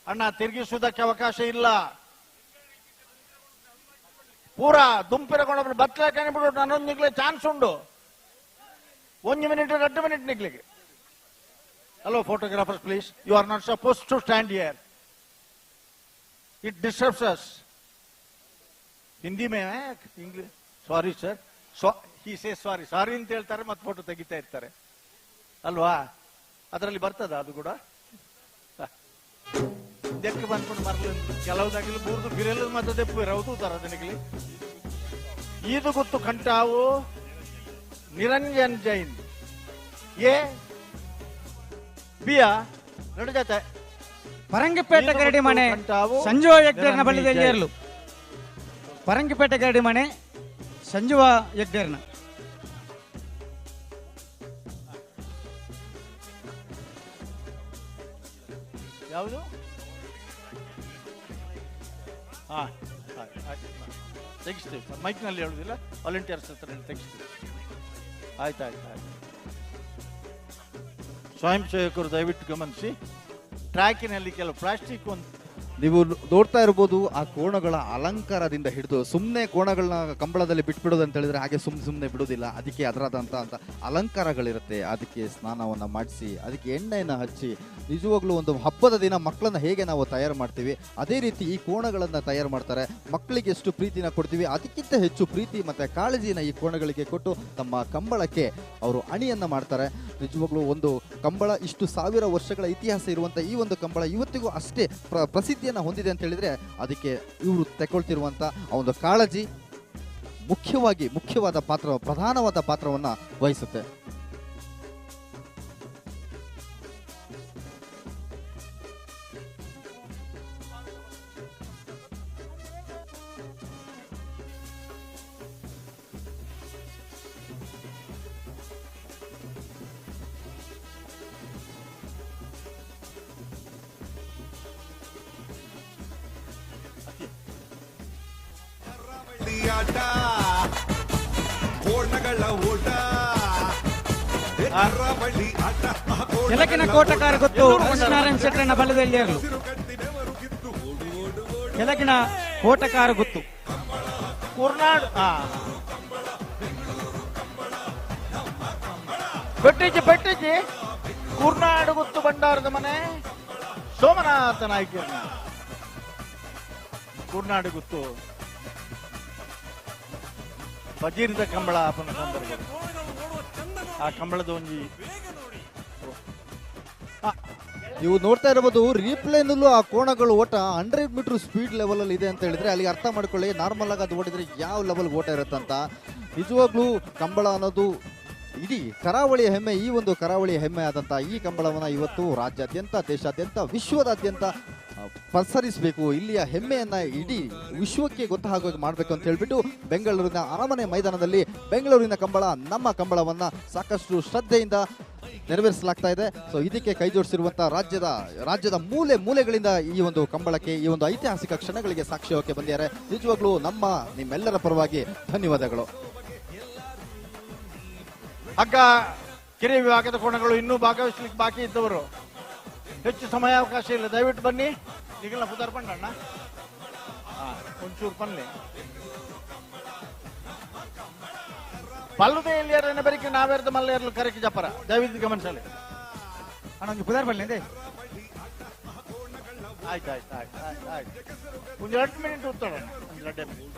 ಅಣ್ಣ, ತಿರುಗಿಸುವುದಕ್ಕೆ ಅವಕಾಶ ಇಲ್ಲ. ಪೂರಾ ದುಂಪಿನ ಕೋಣಗಳು ಬತ್ತಲಕ್ಕೆ ಬಿಡು. ನನ್ನೊಂದು ನಿಗ್ಲೆ ಚಾನ್ಸ್ ಉಂಟು. 1 ಮಿನಿಟ್ 2 ಮಿನಿಟ್ ನಿಗ್ಲಿಕ್ಕೆ. Hello, photographers, please. You are not supposed to stand here. It disturbs us. Hindi mein hai English. Sorry, sir. So he says sorry. Sorry ಅಂತ ಹೇಳ್ತಾರೆ ಮತ್ತೆ ಫೋಟೋ ತೆಗಿತಾ ಇರ್ತಾರೆ ಅಲ್ವಾ? ಅದರಲ್ಲಿ ಬರ್ತದ ಅದು ಕೂಡ? ದೆಕ್ಕೆ ಬಂದ್ಕೊಂಡು ಮರಲು ಕೆಲವುದಾಗಿಲ್ಲ ಬೂರ್ದು ಬಿರಲು ಮತ್ತೆ ದೆಪ್ಪು ರೌದು ತರದನಿಗಲಿ ಇದು ಗೊತ್ತು ಕಂಟಾವು ನಿರಂಜನ್ ಜೈನ್ ಏ ಬಿಯಾ ನಡು ಜೊತೆ ಪರಂಗಿಪೇಟೆ ಗರಡಿ ಮನೆ ಸಂಜುವ ಯಗ್ಡೇರ್ನ ಬಳಿದಲ್ಲಿ ಏರ್ಲು. ಪರಂಗಿಪೇಟೆ ಗರಡಿ ಮನೆ ಸಂಜುವ ಯಗ್ಡೇರ್ನ ಯಾವುದು? ಹಾ ತೆಗಿಸ್ತೀವಿ. ಮೈಕ್ನಲ್ಲಿ ಹೇಳುದಿಲ್ಲ, ವಾಲಂಟಿಯರ್ಸ್ ಹತ್ರ ತೆಗಿಸ್ತೀವಿ. ಆಯ್ತಾಯ್ತು. ಸ್ವಯಂ ಸೇವಕರು ದಯವಿಟ್ಟು ಗಮನಿಸಿ, ಟ್ರ್ಯಾಕಿನಲ್ಲಿ ಕೆಲವು ಪ್ಲಾಸ್ಟಿಕ್ ಒಂದು ನೀವು ನೋಡ್ತಾ ಇರ್ಬೋದು. ಆ ಕೋಣಗಳ ಅಲಂಕಾರದಿಂದ ಹಿಡಿದು ಸುಮ್ಮನೆ ಕೋಣಗಳನ್ನ ಕಂಬಳದಲ್ಲಿ ಬಿಟ್ಬಿಡೋದು ಅಂತ ಹೇಳಿದ್ರೆ ಹಾಗೆ ಸುಮ್ಮನೆ ಬಿಡೋದಿಲ್ಲ. ಅದಕ್ಕೆ ಅದರಾದಂಥ ಅಲಂಕಾರಗಳಿರುತ್ತೆ. ಅದಕ್ಕೆ ಸ್ನಾನವನ್ನ ಮಾಡಿಸಿ, ಅದಕ್ಕೆ ಎಣ್ಣೆಯನ್ನು ಹಚ್ಚಿ, ನಿಜವಾಗ್ಲೂ ಒಂದು ಹಬ್ಬದ ದಿನ ಮಕ್ಕಳನ್ನ ಹೇಗೆ ನಾವು ತಯಾರು ಮಾಡ್ತೀವಿ ಅದೇ ರೀತಿ ಈ ಕೋಣಗಳನ್ನು ತಯಾರು ಮಾಡ್ತಾರೆ. ಮಕ್ಕಳಿಗೆ ಎಷ್ಟು ಪ್ರೀತಿನ ಕೊಡ್ತೀವಿ ಅದಕ್ಕಿಂತ ಹೆಚ್ಚು ಪ್ರೀತಿ ಮತ್ತು ಕಾಳಜಿನ ಈ ಕೋಣಗಳಿಗೆ ಕೊಟ್ಟು ತಮ್ಮ ಕಂಬಳಕ್ಕೆ ಅವರು ಅಣಿಯನ್ನ ಮಾಡ್ತಾರೆ. ನಿಜವಾಗ್ಲೂ ಒಂದು ಕಂಬಳ ಇಷ್ಟು 1000 ವರ್ಷಗಳ ಇತಿಹಾಸ ಇರುವಂಥ ಈ ಒಂದು ಕಂಬಳ ಇವತ್ತಿಗೂ ಅಷ್ಟೇ ಪ್ರಸಿದ್ಧಿಯನ್ನು ಹೊಂದಿದೆ ಅಂತ ಹೇಳಿದ್ರೆ ಅದಕ್ಕೆ ಇವರು ತಗೊಳ್ತಿರುವಂಥ ಆ ಒಂದು ಕಾಳಜಿ ಪ್ರಧಾನವಾದ ಪಾತ್ರವನ್ನು ವಹಿಸುತ್ತೆ. ಆಟ ಕೋಣಗಳ ಓಟ ಕೆಳಗಿನ ಕೋಟಕಾರ ಗೊತ್ತು ನಾರಾಯಣ ಶೆಟ್ಟರನ್ನ ಬಲದಲ್ಲಿ ಇರಲು. ಕೆಳಗಿನ ಕೋಟಕಾರ ಗೊತ್ತು ಕುರ್ನಾಡ್ ಬೆಟ್ಟಿಜಿ ಕುರ್ನಾಡು ಗೊತ್ತು ಬಂಡಾರದ ಮನೆ ಸೋಮನಾಥ ನಾಯ್ಕರ್ನ ಕುರ್ನಾಡು ಗೊತ್ತು ಬಜೀರ್ದ ಕಂಬಳ ಅಪ್ಪನ ಸಂದರ್ಭ ಆ ಕಂಬಳದ ಒಂಜಿ ನೀವು ನೋಡ್ತಾ ಇರಬಹುದು ರೀಪ್ಲೇನಲ್ಲೂ ಆ ಕೋಣಗಳು ಓಟ 100 ಮೀಟರ್ ಸ್ಪೀಡ್ ಲೆವೆಲ್ ಅಲ್ಲಿ ಇದೆ ಅಂತ ಹೇಳಿದ್ರೆ ಅಲ್ಲಿ ಅರ್ಥ ಮಾಡ್ಕೊಳ್ಳಿ ನಾರ್ಮಲ್ ಆಗಿ ಅದು ಓಡಿದ್ರೆ ಯಾವ ಲೆವೆಲ್ ಓಟ ಇರುತ್ತಂತ. ನಿಜವಾಗ್ಲೂ ಕಂಬಳ ಅನ್ನೋದು ಇಡೀ ಕರಾವಳಿಯ ಹೆಮ್ಮೆ. ಈ ಒಂದು ಕರಾವಳಿಯ ಹೆಮ್ಮೆ ಆದಂಥ ಈ ಕಂಬಳವನ್ನು ಇವತ್ತು ರಾಜ್ಯಾದ್ಯಂತ, ದೇಶಾದ್ಯಂತ, ವಿಶ್ವದಾದ್ಯಂತ ಪಸರಿಸಬೇಕು. ಇಲ್ಲಿಯ ಹೆಮ್ಮೆಯನ್ನ ಇಡೀ ವಿಶ್ವಕ್ಕೆ ಗೊತ್ತಾಗೋಗಿ ಮಾಡಬೇಕು ಅಂತ ಹೇಳ್ಬಿಟ್ಟು ಬೆಂಗಳೂರಿನ ಅರಮನೆ ಮೈದಾನದಲ್ಲಿ ಬೆಂಗಳೂರಿನ ಕಂಬಳ ನಮ್ಮ ಕಂಬಳವನ್ನ ಸಾಕಷ್ಟು ಶ್ರದ್ಧೆಯಿಂದ ನೆರವೇರಿಸಲಾಗ್ತಾ ಇದೆ. ಸೊ ಇದಕ್ಕೆ ಕೈ ಜೋಡಿಸಿರುವಂಥ ರಾಜ್ಯದ ಮೂಲೆಗಳಿಂದ ಈ ಒಂದು ಕಂಬಳಕ್ಕೆ, ಈ ಒಂದು ಐತಿಹಾಸಿಕ ಕ್ಷಣಗಳಿಗೆ ಸಾಕ್ಷಿಯೋಕೆ ಬಂದಿದ್ದಾರೆ. ನಿಜವಾಗ್ಲೂ ನಿಮ್ಮೆಲ್ಲರ ಪರವಾಗಿ ಧನ್ಯವಾದಗಳು. ಹಗ್ಗ ಕಿರಿಯ ವಿಭಾಗದ ಕೋಣಗಳು ಇನ್ನೂ ಭಾಗವಹಿಸಲಿಕ್ಕೆ ಬಾಕಿ ಇದ್ದವರು ಹೆಚ್ಚು ಸಮಯಾವಕಾಶ ಇಲ್ಲ, ದಯವಿಟ್ಟು ಬನ್ನಿ. ಈಗಲ್ಲ ಪುದಾರ್ ಪಂಡಣ್ಣ ಒಂಚೂರು ಪನ್ಲೆ ಪಲ್ಲುದೇ ಎಲ್ಲಿಯರನ್ನ ಬರೀಕೆ ನಾವೇರ್ದ ಮಲ್ಲೇರ್ಲು ಕರೆಕ್ಕೆ ಜಪ್ಪರ ದಯವಿಟ್ಟು ಗಮನಿಸಲಿ ಅಣ್ಣ ಒಂದು ಪುದಾರ್ ಬನ್ನಿ. ಆಯ್ತು ಒಂದು 2 ಮಿನಿಟ್ ಉತ್ತೋಣ, ಒಂದು 2 ಮಿನಿಟ್.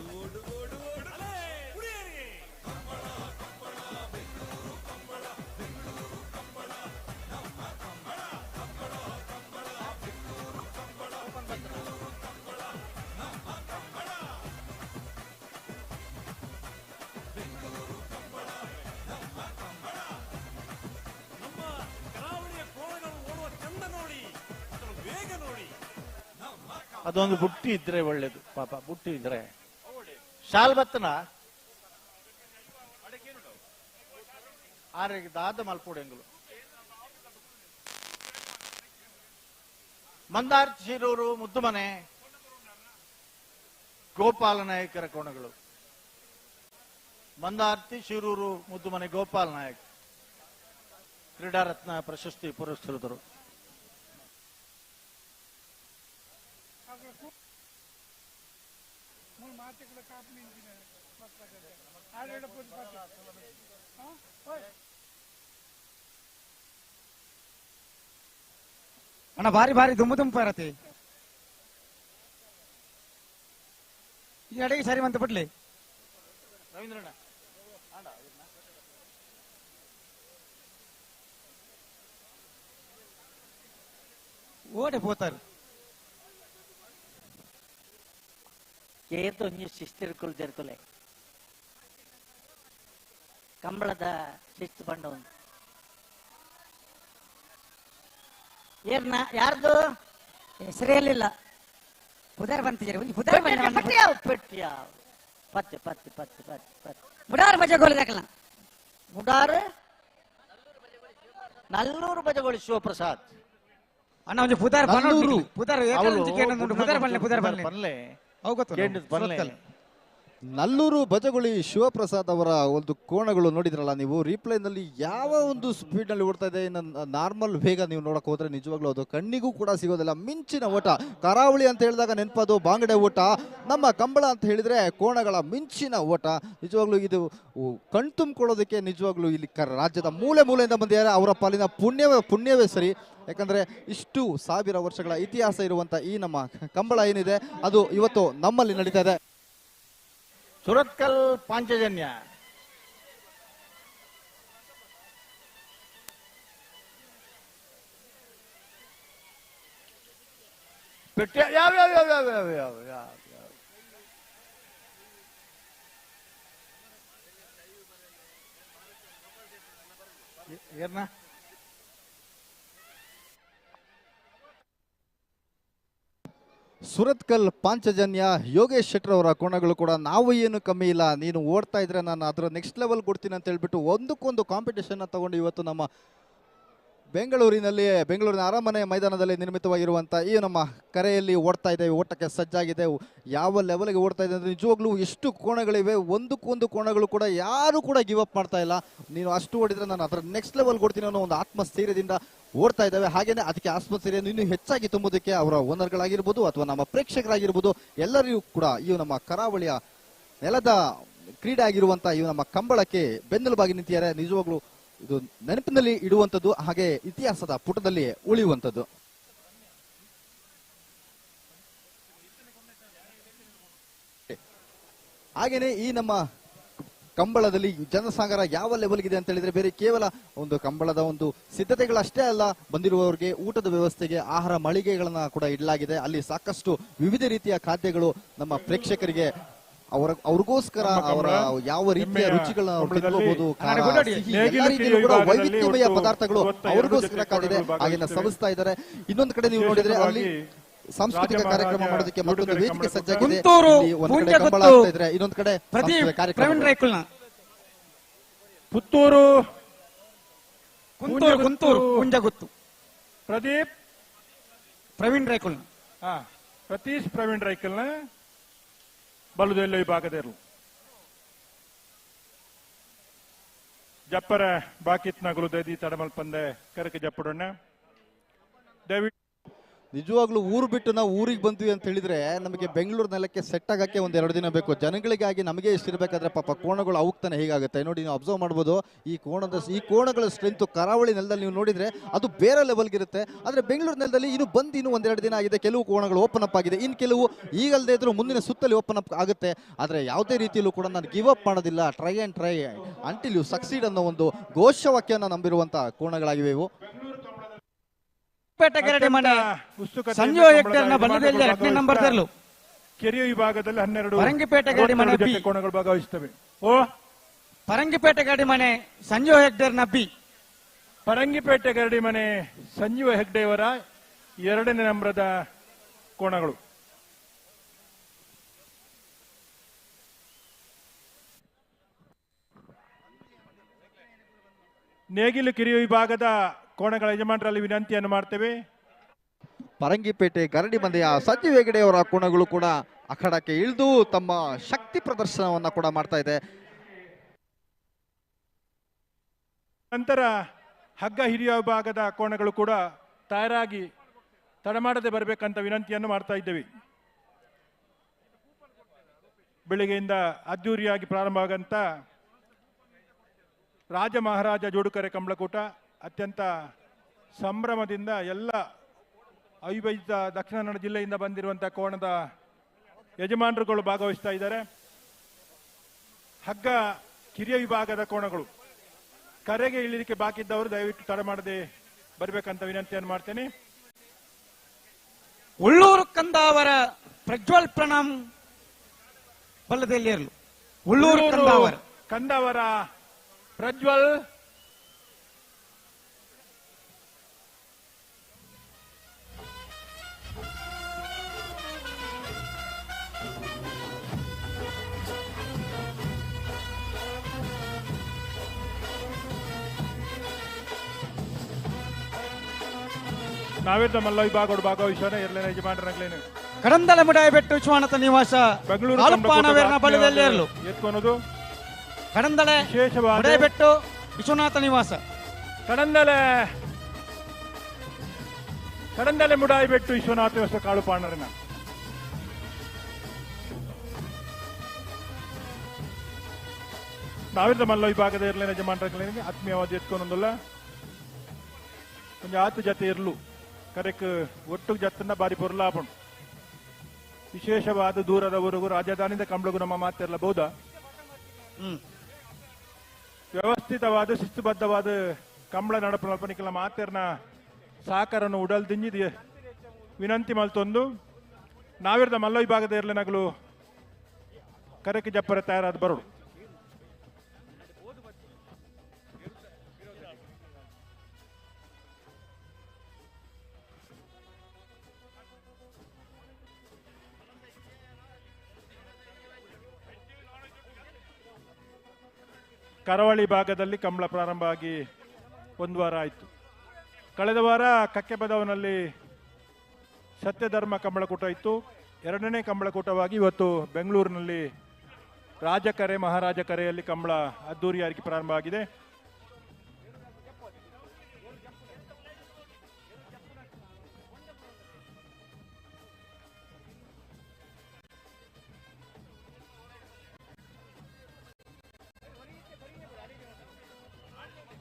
ಅದೊಂದು ಬುಟ್ಟಿ ಇದ್ರೆ ಒಳ್ಳೇದು, ಪಾಪ ಬುಟ್ಟಿ ಇದ್ರೆ. ಶಾಲ್ ಬತ್ತನ ಆರೆಗೆ ದಾದ ಮಲ್ಪೋಡೆಂಗಳು ಮಂದಾರ್ ಶಿರೂರು ಮುದ್ದುಮನೆ ಗೋಪಾಲ ನಾಯಕರ ಕೋಣಗಳು. ಮಂದಾರ್ತಿ ಶಿರೂರು ಮುದ್ದುಮನೆ ಗೋಪಾಲ ನಾಯಕ್ ಕ್ರೀಡಾರತ್ನ ಪ್ರಶಸ್ತಿ ಪುರಸ್ಕೃತರು. ಅಣ್ಣ ಭಾರಿ ಭಾರಿ ದುಂಬು ದುಂಪು ಇರತ್ತೆ ಈ ಅಡಿಗೆ ಸರಿ ಅಂತ ಬಿಡ್ಲಿ. ರವೀಂದ್ರಣ್ಣ ಓಡೆ పోతారు ಏತು ಶಿಸ್ತಿರ್ಕುಲ್ ಜರ್ಕುಲೆ ಕಂಬಳದ ಶಿಸ್ತು ಬಂಡ ಒಂದು ಏರ್ನ ಯಾರ್ದು ಹೆಸರೇ ಹೇಳಿಲ್ಲ. ಪುದಾರ್ ಬಂತಿದ್ದಾರೆ ಪೆಟ್ಟಿಯ ಪತ್ತೆ ಪತ್ತೆ ಪತ್ತೆ ಪತ್ತೆ ಪತ್ತೆ ಮುಡಾರ್ ಬಜೆಗೋಲಿ ದಾಖಲ ಮುಡಾರ್ ನಲ್ಲೂರು ಬಜೆಗೋಳಿ ಶಿವಪ್ರಸಾದ್ ಅಣ್ಣ ಒಂದು ಪುದಾರ್ ನಲ್ಲೂರು. ಪುದಾರ್ ಪುದಾರ್ ಬನ್ನಿ ಪುದಾರ್ ಬನ್ನಿ ಅವು ಗೊತ್ತು. ನಲ್ಲೂರು ಬಜಗುಳಿ ಶಿವಪ್ರಸಾದ್ ಅವರ ಒಂದು ಕೋಣಗಳು ನೋಡಿದ್ರಲ್ಲ ನೀವು ರೀಪ್ಲೈನಲ್ಲಿ ಯಾವ ಒಂದು ಸ್ಪೀಡ್ನಲ್ಲಿ ಓಡ್ತಾ ಇದೆ. ನಾರ್ಮಲ್ ವೇಗ ನೀವು ನೋಡಕ್ ಹೋದ್ರೆ ನಿಜವಾಗ್ಲೂ ಅದು ಕಣ್ಣಿಗೂ ಕೂಡ ಸಿಗೋದಿಲ್ಲ. ಮಿಂಚಿನ ಓಟ. ಕರಾವಳಿ ಅಂತ ಹೇಳಿದಾಗ ನೆನಪದು ಬಾಂಗಡೆ ಓಟ. ನಮ್ಮ ಕಂಬಳ ಅಂತ ಹೇಳಿದ್ರೆ ಕೋಣಗಳ ಮಿಂಚಿನ ಓಟ. ನಿಜವಾಗ್ಲೂ ಇದು ಕಣ್ತುಂಬಿಕೊಳ್ಳೋದಕ್ಕೆ ನಿಜವಾಗ್ಲೂ ಇಲ್ಲಿ ರಾಜ್ಯದ ಮೂಲೆ ಮೂಲೆಯಿಂದ ಬಂದಿದ್ದಾರೆ. ಅವರ ಪಾಲಿನ ಪುಣ್ಯವೇ ಸರಿ. ಯಾಕಂದ್ರೆ ಇಷ್ಟು ಸಾವಿರ ವರ್ಷಗಳ ಇತಿಹಾಸ ಇರುವಂತ ಈ ನಮ್ಮ ಕಂಬಳ ಏನಿದೆ ಅದು ಇವತ್ತು ನಮ್ಮಲ್ಲಿ ನಡೀತಾ ಇದೆ. ಸುರತ್ಕಲ್ ಪಾಂಚಜನ್ಯ ಪೆಟ್ಟಿಯ ಯಾವ ಯಾವ ಯಾವ ಯಾವ ಯಾವ ಯಾವ ಯಾವ ಏರ್ನ ಸುರತ್ಕಲ್ ಪಾಂಚಜನ್ಯ ಯೋಗೇಶ್ ಶೆಟ್ಟರ್ ಅವರ ಕೋಣಗಳು ಕೂಡ ನಾವು ಏನು ಕಮ್ಮಿ ಇಲ್ಲ, ನೀನು ಓಡ್ತಾ ಇದ್ರೆ ನಾನು ಅದರ ನೆಕ್ಸ್ಟ್ ಲೆವೆಲ್ ಕೊಡ್ತೀನಿ ಅಂತ ಹೇಳ್ಬಿಟ್ಟು ಒಂದಕ್ಕೊಂದು ಕಾಂಪಿಟೇಷನ್ ತಗೊಂಡು ಇವತ್ತು ನಮ್ಮ ಬೆಂಗಳೂರಿನ ಅರಮನೆ ಮೈದಾನದಲ್ಲಿ ನಿರ್ಮಿತವಾಗಿರುವಂಥ ಈ ನಮ್ಮ ಕರೆಯಲ್ಲಿ ಓಡ್ತಾ ಇದೆ. ಓಟಕ್ಕೆ ಸಜ್ಜಾಗಿದೆ. ಯಾವ ಲೆವೆಲ್ಗೆ ಓಡ್ತಾ ಇದೆ ಅಂದರೆ ನಿಜವಾಗ್ಲೂ ಎಷ್ಟು ಕೋಣಗಳಿವೆ. ಒಂದಕ್ಕೊಂದು ಕೋಣಗಳು ಕೂಡ ಯಾರು ಕೂಡ ಗಿವ್ ಅಪ್ ಮಾಡ್ತಾ ಇಲ್ಲ. ನೀನು ಅಷ್ಟು ಓಡಿದ್ರೆ ನಾನು ಅದರ ನೆಕ್ಸ್ಟ್ ಲೆವೆಲ್ ಕೊಡ್ತೀನಿ ಅನ್ನೋ ಒಂದು ಆತ್ಮಸ್ಥೈರ್ಯದಿಂದ ಓಡ್ತಾ ಇದ್ದಾವೆ. ಹಾಗೇನೆ ಅದಕ್ಕೆ ಆತ್ಮಸ್ಥೈರ್ಯವನ್ನು ಇನ್ನೂ ಹೆಚ್ಚಾಗಿ ತುಂಬುವುದಕ್ಕೆ ಅವರ ಓನರ್ಗಳಾಗಿರ್ಬೋದು ಅಥವಾ ನಮ್ಮ ಪ್ರೇಕ್ಷಕರಾಗಿರ್ಬೋದು ಎಲ್ಲರಿಗೂ ಕೂಡ ಈ ನಮ್ಮ ಕರಾವಳಿಯ ನೆಲದ ಕ್ರೀಡೆ ಆಗಿರುವಂಥ ಈ ನಮ್ಮ ಕಂಬಳಕ್ಕೆ ಬೆನ್ನೆಲುಬಾಗಿ ನಿಂತಿದ್ದಾರೆ. ನಿಜವಾಗ್ಲೂ ಇದು ನೆನಪಿನಲ್ಲಿ ಇಡುವಂಥದ್ದು, ಹಾಗೆ ಇತಿಹಾಸದ ಪುಟದಲ್ಲಿ ಉಳಿಯುವಂಥದ್ದು. ಹಾಗೇನೆ ಈ ನಮ್ಮ ಕಂಬಳದಲ್ಲಿ ಜನಸಾಗರ ಯಾವ ಲೆವೆಲ್ಗಿದೆ ಅಂತ ಹೇಳಿದ್ರೆ ಬೇರೆ ಕೇವಲ ಒಂದು ಕಂಬಳದ ಒಂದು ಸಿದ್ಧತೆಗಳಷ್ಟೇ ಅಲ್ಲ, ಬಂದಿರುವವರಿಗೆ ಊಟದ ವ್ಯವಸ್ಥೆಗೆ ಆಹಾರ ಮಳಿಗೆಗಳನ್ನ ಕೂಡ ಇಡಲಾಗಿದೆ. ಅಲ್ಲಿ ಸಾಕಷ್ಟು ವಿವಿಧ ರೀತಿಯ ಖಾದ್ಯಗಳು ನಮ್ಮ ಪ್ರೇಕ್ಷಕರಿಗೆ ಅವ್ರಿಗೋಸ್ಕರ ಅವರ ಯಾವ ರೀತಿಯ ರುಚಿಗಳನ್ನ ತಿಳ್ಕೋಬಹುದು. ಎಲ್ಲಾ ರೀತಿಯಲ್ಲೂ ಕೂಡ ವೈವಿಧ್ಯಮಯ ಪದಾರ್ಥಗಳು ಅವ್ರಿಗೋಸ್ಕರ ಕಾದಿದೆ. ಹಾಗೆಲ್ಲ ಸವಿಸ್ತಾ ಇದ್ದಾರೆ. ಇನ್ನೊಂದು ಕಡೆ ನೀವು ನೋಡಿದ್ರೆ ಅಲ್ಲಿ ಸಾಂಸ್ಕೃತಿಕ ಕಾರ್ಯಕ್ರಮ ಮಾಡೋದಕ್ಕೆ ಮತ್ತೊಂದು ವೇದಿಕೆ ಸಜ್ಜಾಗಿದೆ. ಒಂದು ಕಡೆ ಕಂಬಳ ಆಗ್ತಾ ಇದ್ರೆ, ಇನ್ನೊಂದು ಕಡೆ ಕಾರ್ಯಕ್ರಮ. ಪುತ್ತೂರು ಕುಂಜಗುತ್ತು ಪ್ರದೀಪ್ ಪ್ರವೀಣ್ ರೈಕುಲ್ ಪ್ರತೀಶ್ ಪ್ರವೀಣ್ ರೈಕಲ್ನ ಬಲುದೆಲ್ಲ ವಿಭಾಗದೇರು ಜಪ್ಪರ ಬಾಕಿತ್ನಾಗಲು ದದಿ ತಡಮಲ್ ಪಂದೆ ಕರಕೆ ಜಪ್ಪಡೋಣ ದಯವಿಟ್ಟು. ನಿಜವಾಗ್ಲೂ ಊರು ಬಿಟ್ಟು ನಾವು ಊರಿಗೆ ಬಂದ್ವಿ ಅಂತ ಹೇಳಿದ್ರೆ ನಮಗೆ ಬೆಂಗಳೂರು ನೆಲಕ್ಕೆ ಸೆಟ್ ಆಗಕ್ಕೆ ಒಂದೆರಡು ದಿನ ಬೇಕು. ಜನಗಳಿಗಾಗಿ ನಮಗೆ ಇಷ್ಟಿರಬೇಕಾದ್ರೆ ಪಾಪ ಕೋಣಗಳು ಅವಕ್ತಾನೆ ಹೇಗಾಗುತ್ತೆ ನೋಡಿ. ನೀವು ಅಬ್ಸರ್ವ್ ಮಾಡ್ಬೋದು ಈ ಕೋಣಗಳ ಸ್ಟ್ರೆಂತ್ ಕರಾವಳಿ ನೆಲದಲ್ಲಿ ನೀವು ನೋಡಿದ್ರೆ ಅದು ಬೇರೆ ಲೆವೆಲ್ಗೆ ಇರುತ್ತೆ. ಆದರೆ ಬೆಂಗಳೂರು ನೆಲದಲ್ಲಿ ಇನ್ನು ಒಂದೆರಡು ದಿನ ಆಗಿದೆ. ಕೆಲವು ಕೋಣಗಳು ಓಪನ್ ಅಪ್ ಆಗಿದೆ, ಇನ್ನು ಕೆಲವು ಈಗಲ್ಲದೆ ಇದ್ರೂ ಮುಂದಿನ ಸುತ್ತಲ್ಲಿ ಓಪನ್ ಅಪ್ ಆಗುತ್ತೆ. ಆದರೆ ಯಾವುದೇ ರೀತಿಯಲ್ಲೂ ಕೂಡ ನಾನು ಗಿವ್ ಅಪ್ ಮಾಡೋದಿಲ್ಲ, ಟ್ರೈ ಅಂಟಿಲ್ ಯು ಸಕ್ಸೀಡ್ ಅನ್ನೋ ಒಂದು ಘೋಷವಾಕ್ಯನ ನಂಬಿರುವಂಥ ಕೋಣಗಳಾಗಿವೆ ಇವು. ಸಂಜು ಹೆಕ್ಟರ್ನ ಬಲದಲ್ಲಿ 2ನೇ ನಂಬರ್ ತರಲು ಕೆರೆಯ ವಿಭಾಗದಲ್ಲಿ 12 ಪರಂಗಿಪೇಟೆ ಗಾಡಿ ಮನೆ ಕೋಣಗಳು ಭಾಗವಹಿಸುತ್ತವೆ. ಪರಂಗಿಪೇಟೆ ಗಾಡಿ ಮನೆ ಸಂಜು ಹೆಗ್ಡೇರ್ನ ಬಿ. ಪರಂಗಿಪೇಟೆ ಗರಡಿ ಮನೆ ಸಂಜೀವ ಹೆಗ್ಡೆಯವರ 2ನೇ ನಂಬರದ ಕೋಣಗಳು. ನೇಗಿಲು ಕಿರಿಯ ವಿಭಾಗದ ಕೋಣಗಳ ಯಜಮಾನರಲ್ಲಿ ವಿನಂತಿಯನ್ನು ಮಾಡ್ತೇವೆ. ಪರಂಗಿಪೇಟೆ ಗರಡಿ ಮಂದಿಯ ಸಂಜೀವ್ ಹೆಗಡೆ ಅವರ ಕೋಣಗಳು ಕೂಡ ಅಖಾಡಕ್ಕೆ ಇಳಿದು ತಮ್ಮ ಶಕ್ತಿ ಪ್ರದರ್ಶನವನ್ನ ಕೂಡ ಮಾಡ್ತಾ ಇದೆ. ನಂತರ ಹಗ್ಗ ಹಿರಿಯ ವಿಭಾಗದ ಕೋಣಗಳು ಕೂಡ ತಯಾರಾಗಿ ತಡಮಾಡದೆ ಬರಬೇಕಂತ ವಿನಂತಿಯನ್ನು ಮಾಡ್ತಾ ಇದ್ದೇವೆ. ಬೆಳಿಗ್ಗೆಯಿಂದ ಅದ್ದೂರಿಯಾಗಿ ಪ್ರಾರಂಭ ಆಗಂತ ರಾಜ ಮಹಾರಾಜ ಜೋಡುಕರೆ ಕಂಬಳಕೂಟ ಅತ್ಯಂತ ಸಂಭ್ರಮದಿಂದ ಎಲ್ಲ ಅವಿಭಜಿತ ದಕ್ಷಿಣ ಕನ್ನಡ ಜಿಲ್ಲೆಯಿಂದ ಬಂದಿರುವಂಥ ಕೋಣದ ಯಜಮಾನರುಗಳು ಭಾಗವಹಿಸ್ತಾ ಇದ್ದಾರೆ. ಹಗ್ಗ ಕಿರಿಯ ವಿಭಾಗದ ಕೋಣಗಳು ಕರೆಗೆ ಇಳಿಲಿಕ್ಕೆ ಬಾಕಿ ಇದ್ದವರು ದಯವಿಟ್ಟು ತಡ ಮಾಡದೆ ಬರಬೇಕಂತ ವಿನಂತಿಯನ್ನು ಮಾಡ್ತೇನೆ. ಉಳ್ಳೂರು ಕಂದಾವರ ಪ್ರಜ್ವಲ್ ಪ್ರಣಾಮ್ ಬಲ್ಲದಲ್ಲಿ ಇರಲು. ಉಳ್ಳೂರು ಕಂದಾವರ ಪ್ರಜ್ವಲ್ ನಾವೇದ ಮಲ್ಲ ವಿಭಾಗಗಳು ಭಾಗವಹಿಸೋಣ. ಎರಡನೇ ಯಜಮಾನರಾಗ್ಲೇನು ಕಡಂದಲೆ ಮುಡಾಯಬೆಟ್ಟು ವಿಶ್ವನಾಥ ನಿವಾಸ ಬೆಂಗಳೂರು ಬಲ್ಲದಲ್ಲಿ ಇರಲು. ಎತ್ಕೊನೋದು ಕಡಂದಲೆ ವಿಶೇಷವಾದ ಮುಡಾಯಬೆಟ್ಟು ವಿಶ್ವನಾಥ ನಿವಾಸ. ಕಡಂದಲೆ ಮುಡಾಯಿಬೆಟ್ಟು ವಿಶ್ವನಾಥ ನಿವಾಸ ಕಾಳು ಪಾಣರನ ನಾವಿದ್ದ ಮಲ್ಲ ವಿಭಾಗದ ಎರಡನೇ ಯಜಮಾನರಾಗ್ಲೇನಿಗೆ ಆತ್ಮೀಯವಾದ ಎತ್ಕೊನೊಂದಲ್ಲ ಕೊಂಚ ಆತು ಜತೆ ಇರಲು ಕರೆಕ್ ಒಟ್ಟು ಜತ್ತನ್ನ ಬಾರಿ ಪೊರ್ಲಾಪಣ ವಿಶೇಷವಾದ ದೂರದವರೆಗೂ ರಾಜಧಾನಿಯಿಂದ ಕಂಬಳಗು ನಮ್ಮ ಮಾತಿರಲಬಹುದಾ? ವ್ಯವಸ್ಥಿತವಾದ ಶಿಸ್ತುಬದ್ಧವಾದ ಕಂಬಳ ನಡಪ ನಲ್ಪನಿಕೆಲ್ಲ ಮಾತೇರ್ನ ಸಾಕರನ್ನು ಉಡಲ್ ದಿಂಜಿದ ವಿನಂತಿ ಮಲ್ತೊಂದು ನಾವಿರದ ಮಲ್ಲ ವಿಭಾಗದ ಇರ್ಲೇನಾಗಲು ಕರೆಕ್ ಜಪ್ಪರ ತಯಾರಾದ ಬರೋಡು. ಕರಾವಳಿ ಭಾಗದಲ್ಲಿ ಕಂಬಳ ಪ್ರಾರಂಭ ಆಗಿ ಒಂದು ವಾರ ಆಯಿತು. ಕಳೆದ ವಾರ ಕಕ್ಕೆಬದವನಲ್ಲಿ ಸತ್ಯಧರ್ಮ ಕಂಬಳಕೂಟ ಇತ್ತು. ಎರಡನೇ ಕಂಬಳಕೂಟವಾಗಿ ಇವತ್ತು ಬೆಂಗಳೂರಿನಲ್ಲಿ ರಾಜಕರೆ ಮಹಾರಾಜ ಕರೆಯಲ್ಲಿ ಕಂಬಳ ಅದ್ದೂರಿಯಾಗಿ ಪ್ರಾರಂಭ ಆಗಿದೆ.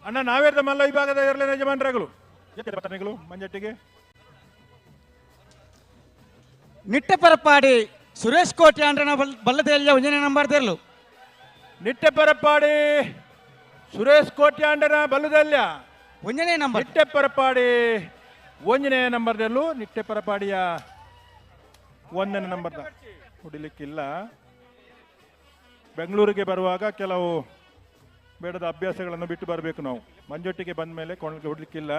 ಅಣ್ಣ ನಾವೇರ್ದ ಮಲ್ಲ ವಿಭಾಗದ ಎರಡನೇ ಯಜಮಾನರುಗಳು ಪತ್ನಿಗಳು ಮಂಜಟ್ಟಿಗೆ ನಿಟ್ಟೆಪರಪಾಡಿ ಸುರೇಶ್ ಕೋಟೆ ಅಂಡ್ರನ ಬಲ್ಲದೆಲ್ಲ ಒಂಜನೇ ನಂಬರ್ ತೆರಲು. ನಿಟ್ಟೆಪರಪಾಡಿ ಸುರೇಶ್ ಕೋಟೆ ಅಂಡನ ಬಲ್ಲದೆಲ್ಲ ಒಂಜನೇ ನಂಬರ್. ನಿಟ್ಟೆಪರಪಾಡಿ ಒಂಜನೇ ನಂಬರ್ ತೆರಲು. ನಿಟ್ಟೆಪರಪಾಡಿಯ ಒಂದನೇ ನಂಬರ್ ಹೊಡಿಲಿಕ್ಕಿಲ್ಲ. ಬೆಂಗಳೂರಿಗೆ ಬರುವಾಗ ಕೆಲವು ಬೇಡದ ಅಭ್ಯಾಸಗಳನ್ನು ಬಿಟ್ಟು ಬರಬೇಕು. ನಾವು ಮಂಜೊಟ್ಟಿಗೆ ಬಂದ ಮೇಲೆ ಕೊಂಡಕ್ಕೆ ಹೊಡ್ಲಿಕ್ಕಿಲ್ಲ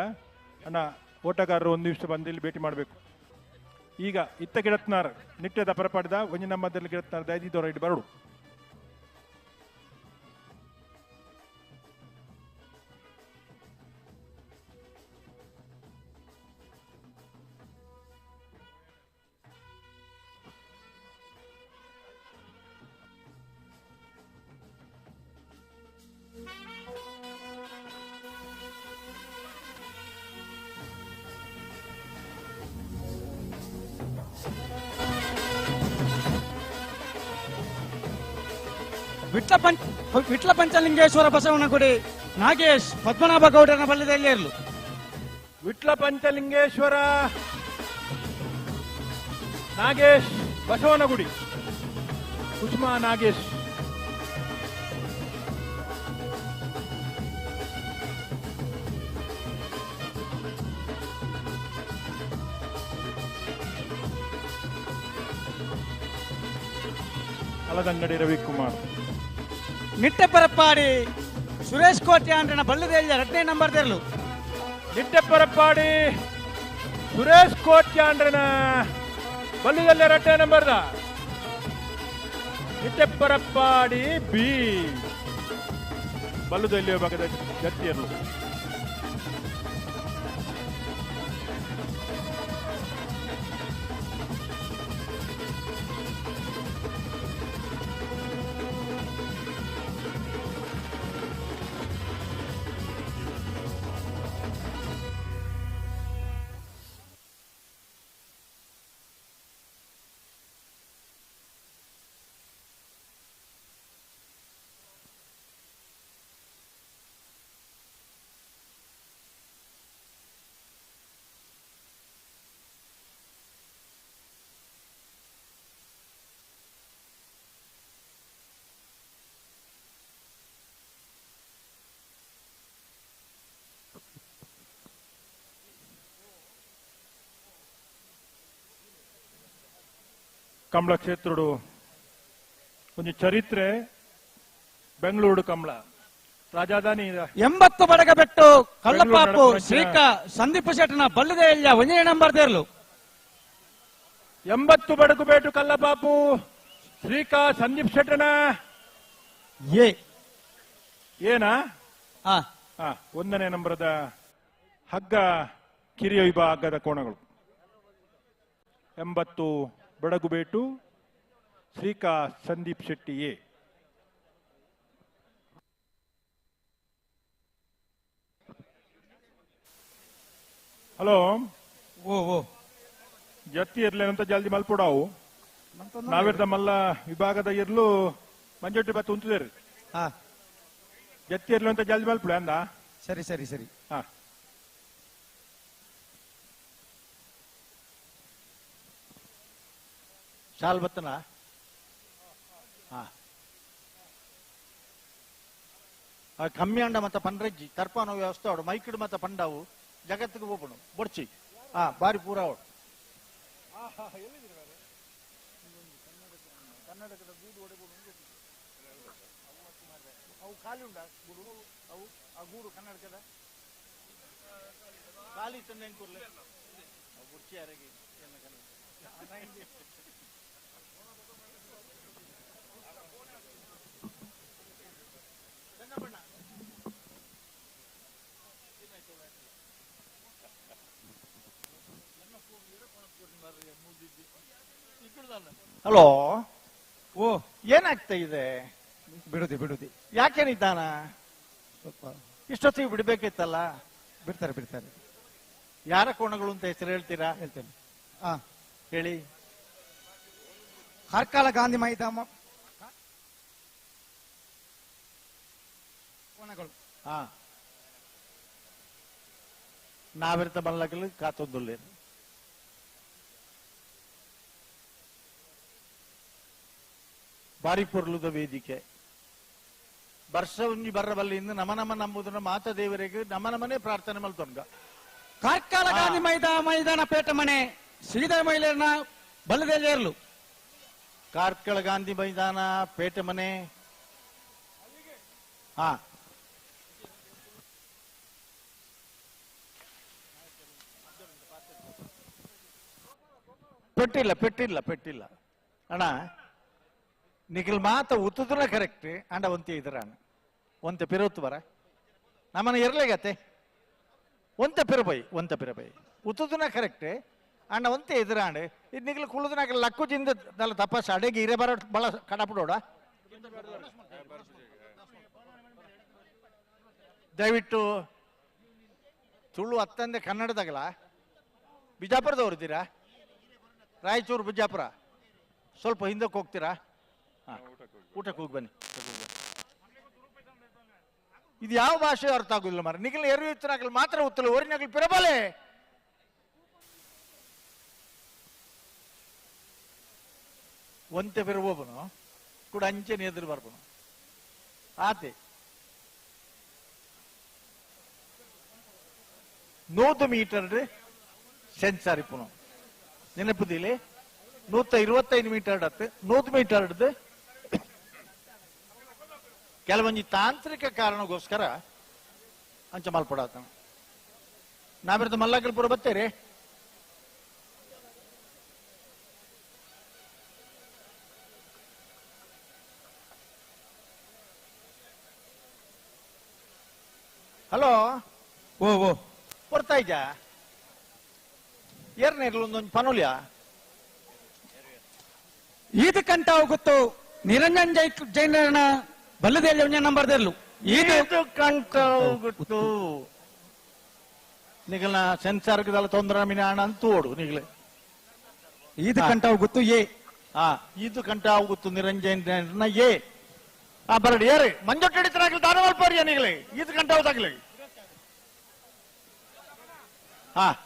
ಅಣ್ಣ. ಓಟಗಾರರು ಒಂದು ನಿಮಿಷ ಬಂದು ಇಲ್ಲಿ ಭೇಟಿ ಮಾಡಬೇಕು. ಈಗ ಇತ್ತ ಗಿಡತ್ನಾರ್ ನಿಟ್ಟೆದ ಪರಪಾಡಿದ ಒಂಜಿ ನಮ್ಮದಲ್ಲಿ ಗಿಡತ್ನಾರ್ ದಯದಿದ್ದವರ ಇಟ್ಟು ಬರಡು. ವಿಟ್ಲ ಪಂಚಲಿಂಗೇಶ್ವರ ಬಸವನಗುಡಿ ನಾಗೇಶ್ ಪದ್ಮನಾಭ ಗೌಡನ ಬಲ್ಲದಲ್ಲಿ ಇರಲು. ವಿಟ್ಲ ಪಂಚಲಿಂಗೇಶ್ವರ ನಾಗೇಶ್ ಬಸವನಗುಡಿ ಕುಸುಮಾ ನಾಗೇಶ್. ಅಲದಂಗಡಿ ರವಿಕುಮಾರ್. ನಿಟ್ಟೆಪರಪಾಡಿ ಸುರೇಶ್ ಕೋಟೆ ಅಂಡ್ರನ ಬಲ್ಲದಲ್ಲಿ ಎರಡನೇ ನಂಬರ್ ತೆರಲು. ನಿಟ್ಟೆಪರಪಾಡಿ ಸುರೇಶ್ ಕೋಟೆ ಅಂಡ್ರನ ಬಲ್ಲದಲ್ಲಿ ಎರಡನೇ ನಂಬರ್ದ ನಿಟ್ಟೆಪರಪಾಡಿ ಬಿ ಬಲ್ಲದಲ್ಲಿ ಭಾಗದ ಜತ್ತಿಯರು. ಕಂಬಳ ಕ್ಷೇತ್ರಡು ಒಂದು ಚರಿತ್ರೆ ಬೆಂಗಳೂರು ಕಂಬಳ ರಾಜಧಾನಿ 80 ಬಡಗಬೆಟ್ಟು ಕಲ್ಲಪಾಪು ಶ್ರೀಕ ಸಂದೀಪ್ ಶೆಟ್ಟನ ಬಲ್ಲದೆಯ 1 ನಂಬರ್ ದೇರ್ಲು 80 ಬಡಗುಬೇಟು ಕಲ್ಲಪಾಪು ಶ್ರೀಕ ಸಂದೀಪ್ ಶೆಟ್ಟನ ಏನಾ 1ನೇ ನಂಬರದ ಹಗ್ಗ ಕಿರಿಯ ವಿಭಾಗದ ಕೋಣಗಳು 80 ಬಡಗುಬೇಟು ಶ್ರೀಕ ಸಂದೀಪ್ ಶೆಟ್ಟಿ ಎ. ಹಲೋ ಜತ್ತಿ ಇರ್ಲೇನಂತ ಜಲ್ದಿ ಮಲ್ಪುಡಾವು ನಾವಿರ್ದ ಮಲ್ಲ ವಿಭಾಗದ ಇರ್ಲು ಮಂಜೊಟ್ಟಿ ಬತ್ತು ಉಂಟಿದೇರಿ ಜತ್ತಿ ಇರ್ಲು ಅಂತ ಜಲ್ದಿ ಮಲ್ಪುಡ ಅಂದ. ಸರಿ ಸರಿ ಸರಿ. ಶಾಲ್ ಬತ್ತನ ಕಮ್ಮಿ ಅಂಡ ಮತ್ತ ಪಂಡ್ರಜ್ಜಿ ತರ್ಪಾನ ವ್ಯವಸ್ಥೆ ಅವಡು ಮೈಕಿಡ್ ಮತ್ತ ಪಂಡಾವು ಜಗತ್ತಿಗೆ ಹೋಗ್ಬಿಡು ಬೊಡ್ಚಿ ಬಾರಿ ಪೂರ ಅವಡು ಕನ್ನಡಕದ ಗೂಡು ಹೊಡೆದು ಅವು ಖಾಲಿ ಉಂಡ ಗೂಡು ಅವು ಆ ಗೂಡು ಕನ್ನಡಕದ ಖಾಲಿ ತಂದೆ ಕೂರ್ಲೆ ಬುಡ್ಚಿ ಯಾರಿಗೆ ಹಲೋ ಏನಾಗ್ತಾ ಇದೆ? ಬಿಡುದಿ ಯಾಕೆ ನಿಧಾನ? ಇಷ್ಟೊತ್ತಿಗೆ ಬಿಡ್ಬೇಕಿತ್ತಲ್ಲ. ಬಿಡ್ತಾರೆ. ಯಾರ ಕೋಣಗಳು ಅಂತ ಹೆಸರು ಹೇಳ್ತೀರಾ? ಹೇಳ್ತೇನೆ. ಹೇಳಿ. ಕಾರ್ಕಳ ಗಾಂಧಿ ಮೈದಾನ ಕೋಣಗಳು. ನಾವಿರ್ತ ಮಲ್ಲಗಲು ಕಾತೊಂದುಲ್ಲೆ ಬಾರಿ ಪೊರ್ಲುದ ವೇದಿಕೆ ವರ್ಷ ಒಂಜಿ ಬರ್ರಬಲ್ಲಿಂದ ನಮನಮ ನಂಬುದನ್ನ ಮಾತ ದೇವರಿಗೆ ನಮನಮನೆ ಪ್ರಾರ್ಥನೆ ಮಲ್ತೊಂಗ. ಕಾರ್ಕಳ ಗಾಂಧಿ ಮೈದಾನ ಪೇಟ ಮನೆ ಶ್ರೀಧರ ಮಹಿಳೆಯರನ್ನ ಬಲ್ಲದೇರ್ಲು. ಕಾರ್ಕಳ ಗಾಂಧಿ ಮೈದಾನ ಪೇಟ ಮನೆ ಪೆಟ್ಟಿಲ್ಲ ಅಣ್ಣ ನಿಖಿಲ್ ಮಾತ ಉತ್ತುದ್ರ ಕರೆಕ್ಟ್ ಅಂಡ ಒಂತೆ ಇದ್ರಾಣ ಒಂತೆ ಪಿರೋತ್ತು ಬರ ನಮ್ಮನ್ನ ಇರ್ಲೇಗತ್ತೆ ಒಂತೆ ಪಿರಬೈ ಉತ್ತುದ್ರ ಕರೆಕ್ಟ್ ಅಂಡ ಒಂತೆ ಎದುರಾಂಡ್ ಇದು ನಿಖಿಲ್ ಕುಳುದನಾಕ ಲಕ್ಕು ಜಿಂದ ನಲ್ಲ ತಪಾಸ ಅಡೆಗೆ ಇರೇ ಬರ ಬಳ ಕಡಪಡೋಡ ದಯವಿಟ್ಟು ತುಳು ಹತ್ತಂದೆ ಕನ್ನಡದಾಗಲ ಬಿಜಾಪುರದವ್ರದ್ದೀರಾ? ರಾಯಚೂರು ಬಿಜಾಪುರ ಸ್ವಲ್ಪ ಹಿಂದಕ್ಕೆ ಹೋಗ್ತೀರಾ? ಊಟಕ್ಕೆ ಹೋಗಿ ಬನ್ನಿ. ಇದು ಯಾವ ಭಾಷೆ ಅರ್ಥ ಆಗುದಿಲ್ಲ ಮಾರ. ನಿಖಿಲ್ ಎರು ಮಾತ್ರ ಉತ್ತಲು ಒರಿನಗಲ್ ಪಿರಬಲೆ ಒಂತೆ ಪಿರಬೋಬನು ಕೂಡ ಅಂಚೆನೆ ಎದುರು ಬರ್ಬನು ಆತೆ 100 ಮೀಟರ್ ಸೆನ್ಸಾರ್ ಇಪ್ಪನು ನೆನಪುದಿಲ್ಲ 125 ಮೀಟರ್ 100 ಮೀಟರ್ ಕೆಲವೊಂದು ತಾಂತ್ರಿಕ ಕಾರಣಗೋಸ್ಕರ ಅಂಚ ಮಲ್ಪಡಾತ ನಾವಿರ್ದ ಮಲ್ಲಕಲ್ಪುರ ಬತ್ತೇರಿ. ಹಲೋ ಬರ್ತಾ ಇದ್ಯಾ? ಏರ್ನೇರ್ಲೊಂದೊಂದು ಪನೋಲ್ಯ ಈದ್ ಕಂಟ ಹೋಗುತ್ತು ನಿರಂಜನ್ ಜೈನ ಬಲ್ಲದೇಳಿ 1 ನಂಬರ್ ದೇರ್ಲು ಈದು ಕಂಟ ಹೋಗುತ್ತು ನಿಗಲ ಸೆನ್ಸಾರ್ ತೊಂದರೆ ಮಿನಾಣ ಅಂತ ಓಡು ನಿಗಲೆ ಈದ್ ಕಂಟ ಹೋಗುತ್ತು ಈದು ಕಂಟ ಹೋಗುತ್ತು ನಿರಂಜನ್ ಎ ಬರಡಿ ಏರಿ ಮಂಜೊಟ್ಟು ಹಿಡಿತರಾಗಲಿ ದಾನ ಮಲ್ಪಾರಿಯ ನಿಗಲೆ ಈದ್ ಕಂಟ ಹೋದಾಗ್ಲಿ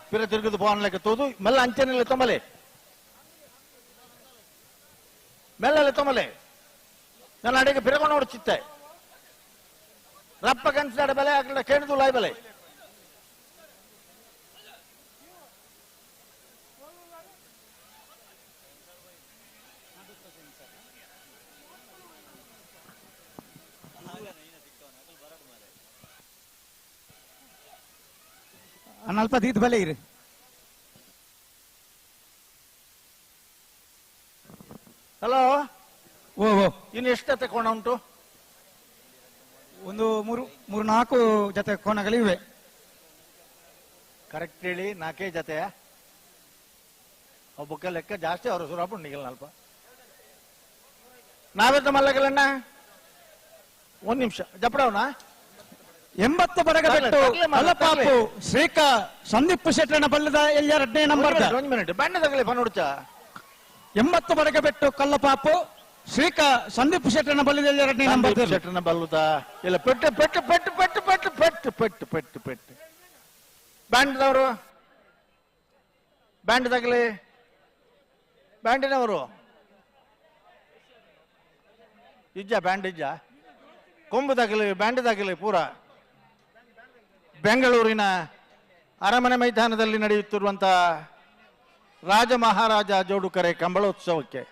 ಪಿರ ತಿರುಗದು ಪೋನ್ಲೆಕ್ಕ ತೋದು ಮೆಲ್ಲ ಅಂಚೆನೆಲ್ಲ ತೊಂಬಲೆ ಮೆಲ್ಲಲೆ ತೊಂಬಲೆ ನನ್ನ ಅಡಿಗೆ ಪಿರಕೊಂಡು ನೋಡ್ಚಿತ್ತೆ ರಪ್ಪ ಕನ್ಸಿಡ ಬೆಲೆ ಆಗಲಿಲ್ಲ ಕೇಳಿದು ಲಾಯ್ ಬೆಲೆ ಅಲ್ಪ ದೀದ್ ಬಲೆ ಇರಿ. ಹಲೋ ಓ ಇನ್ನು ಎಷ್ಟು ಜೊತೆ ಕೋಣ ಉಂಟು? ಒಂದು ಮೂರು ನಾಲ್ಕು ಜೊತೆ ಕೋಣಗಳಿವೆ. ಕರೆಕ್ಟ್ ಹೇಳಿ, 4 ಜೊತೆ. ಒಬ್ಬಕ್ಕ ಲೆಕ್ಕ ಜಾಸ್ತಿ, ಅವರು ಸುರಾಪುಂಡಿಗೆಲ್ಲ ಅಲ್ಪ. ನಾವೆತ್ತ ಮಲ್ಲಗಲಣ್ಣ 1 ನಿಮಿಷ ಜಪಡವನ 80 ಬಡಗಬೆಟ್ಟು ಅಲ್ಲಪಾಪು ಶ್ರೀಕ ಸಂದೀಪ್ ಶೆಟ್ಟನ ಬಲ್ಲದ 2ನೇ ನಂಬರ್ 1 ಮಿನಿಟ್ ಬಣ್ಣ ತಗಲಿ ಫನ್ ಹುಡ್ಚ 80 ಬಡಗಬೆಟ್ಟು ಕಲ್ಲಪಾಪು ಶ್ರೀಕ ಸಂದೀಪ್ ಶೆಟ್ಟನ ಬಲ್ಲದ 2ನೇ ನಂಬರ್ ಶೆಟ್ಟನ ಬಲ್ಲುದ ಇಲ್ಲ ಪೆಟ್ಟು ಪೆಟ್ಟು ಪೆಟ್ಟು ಪೆಟ್ಟು ಪೆಟ್ಟು ಪೆಟ್ಟು ಪೆಟ್ಟು ಪೆಟ್ಟು ಪೆಟ್ಟು ಬ್ಯಾಂಡ್ದವರು ಬ್ಯಾಂಡ್ ತಗಲಿ ಬ್ಯಾಂಡಿನವರು ಇಜ್ಜ ಬ್ಯಾಂಡ್ ಇಜ್ಜ ಕೊಂಬು ತಗಲಿ ಬ್ಯಾಂಡ್ ತಗಲಿ ಪೂರ. ಬೆಂಗಳೂರಿನ ಅರಮನೆ ಮೈದಾನದಲ್ಲಿ ನಡೆಯುತ್ತಿರುವಂತಹ ರಾಜ ಮಹಾರಾಜ ಜೋಡುಕರೆ ಕಂಬಳೋತ್ಸವಕ್ಕೆ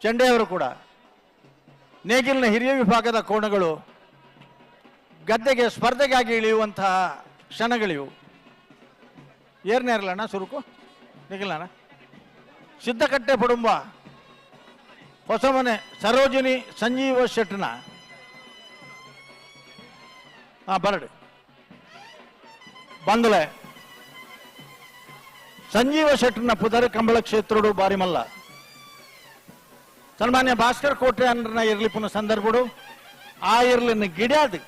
ಚೆಂಡೆಯವರು ಕೂಡ ನೇಗಿಲಿನ ಹಿರಿಯ ವಿಭಾಗದ ಕೋಣಗಳು ಗದ್ದೆಗೆ ಸ್ಪರ್ಧೆಗಾಗಿ ಇಳಿಯುವಂತಹ ಕ್ಷಣಗಳಿವು. ಏರ್ನೇರಲಣ್ಣ ಸುರುಕು ನಿಖಿಲಣ್ಣ ಸಿದ್ದಕಟ್ಟೆ ಪಡುಂಬ ಹೊಸಮನೆ ಸರೋಜಿನಿ ಸಂಜೀವ ಶೆಟ್ಟನ ಬರಡು ಬಂದಲೆ ಸಂಜೀವ ಶೆಟ್ಟನ ಪುದರ್ ಕಂಬಳ ಕ್ಷೇತ್ರಡು ಬಾರಿ ಮಲ್ಲ ಸನ್ಮಾನ್ಯ ಭಾಸ್ಕರ್ ಕೋಟೆ ಅನ್ನ ಇರ್ಲಿಪ್ಪನ ಸಂದರ್ಭಡು ಆ ಇರ್ಲಿನ ಗಿಡ್ಯಾದ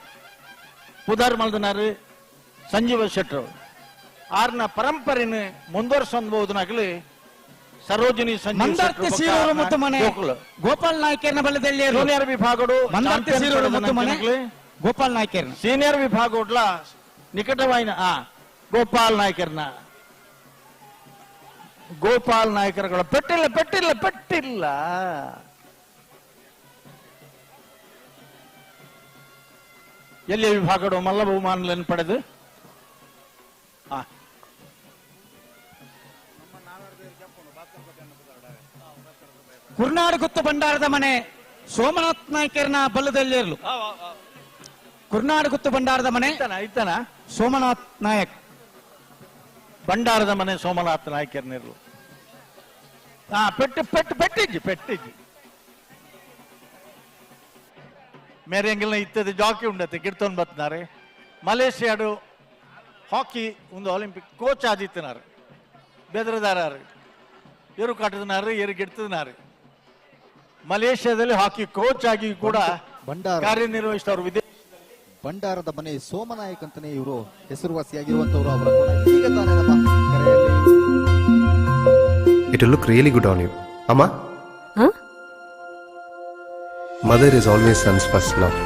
ಪುದರ್ ಮಲ್ದನಾರು ಸಂಜೀವ ಶೆಟ್ಟರು ಆರ್ನ ಪರಂಪರೆನ ಮುಂದುವರ್ಸಬಹುದನಾಗಲಿ ಸರೋಜಿನಿ ಗೋಪಾಲ್ ನಾಯ್ಕರ್ನ ಬಲ್ಲದಲ್ಲಿ ಜೂನಿಯರ್ ವಿಭಾಗಡು ಗೋಪಾಲ್ ನಾಯ್ಕರ್ ಸೀನಿಯರ್ ವಿಭಾಗಡ್ಲ ನಿಕಟವಾಯಿನ ಗೋಪಾಲ್ ನಾಯ್ಕರ್ಗಳ ಪೆಟ್ಟಿಲ್ಲ ಪೆಟ್ಟಿಲ್ಲ ಪೆಟ್ಟಿಲ್ಲ ಎಲ್ಲಿ ವಿಭಾಗಡು ಮಲ್ಲ ಬಹುಮಾನಗಳನ್ನು ಪಡೆದು ಕುರ್ನಾಡು ಗುತ್ತು ಭಂಡಾರದ ಮನೆ ಸೋಮನಾಥ್ ನಾಯ್ಕರ್ನ ಬಲ್ಲದಲ್ಲಿ ಇರಲು ಕುರ್ನಾಡು ಗುತ್ತು ಭಂಡಾರದ ಮನೆ ಐತನ ಸೋಮನಾಥ್ ನಾಯಕ್ ಭಂಡಾರದ ಮನೆ ಸೋಮನಾಥ್ ನಾಯ್ಕರ್ನಿರ್ಲು ಪೆಟ್ಟು ಪೆಟ್ಟು ಪೆಟ್ಟಿಜ್ಜಿ ಪೆಟ್ಟಿಜ್ಜಿ ಮೇರೆ ಎಂಗಿಲ್ನ ಇತ್ತದ ಜಾಕಿ ಉಂಡತೆ ಗಿಡ್ತೊಂದು ಬತ್ನಾರೆ ಮಲೇಷಿಯಾಡು ಹಾಕಿ ಒಂದು ಒಲಿಂಪಿಕ್ ಕೋಚ್ ಆದಿತ್ತನಾರು ಬೆದರದಾರು ಇವರು ಕಟ್ಟದನಾರು ಇವರು ಗಿಡ್ತದನಾರು ಮಲೇಷ್ಯಾದಲ್ಲಿ ಹಾಕಿ ಕೋಚ್ ಆಗಿ ಕೂಡ ಕಾರ್ಯನಿರ್ವಹಿಸಿದವರು ವಿದೇಶ ಭಂಡಾರದ ಮನೆ ಸೋಮನಾಯಕ್ ಅಂತಾನೆ ಇವರು ಹೆಸರುವಾಸಿಯಾಗಿರುವಂತವರು. ಅವರ ಈಗ ತಾನೇ ನಮ್ಮ ಕರೆಯಲ್ಲಿ It will look really good on you. Amma? Huh? Mother is always son's first love.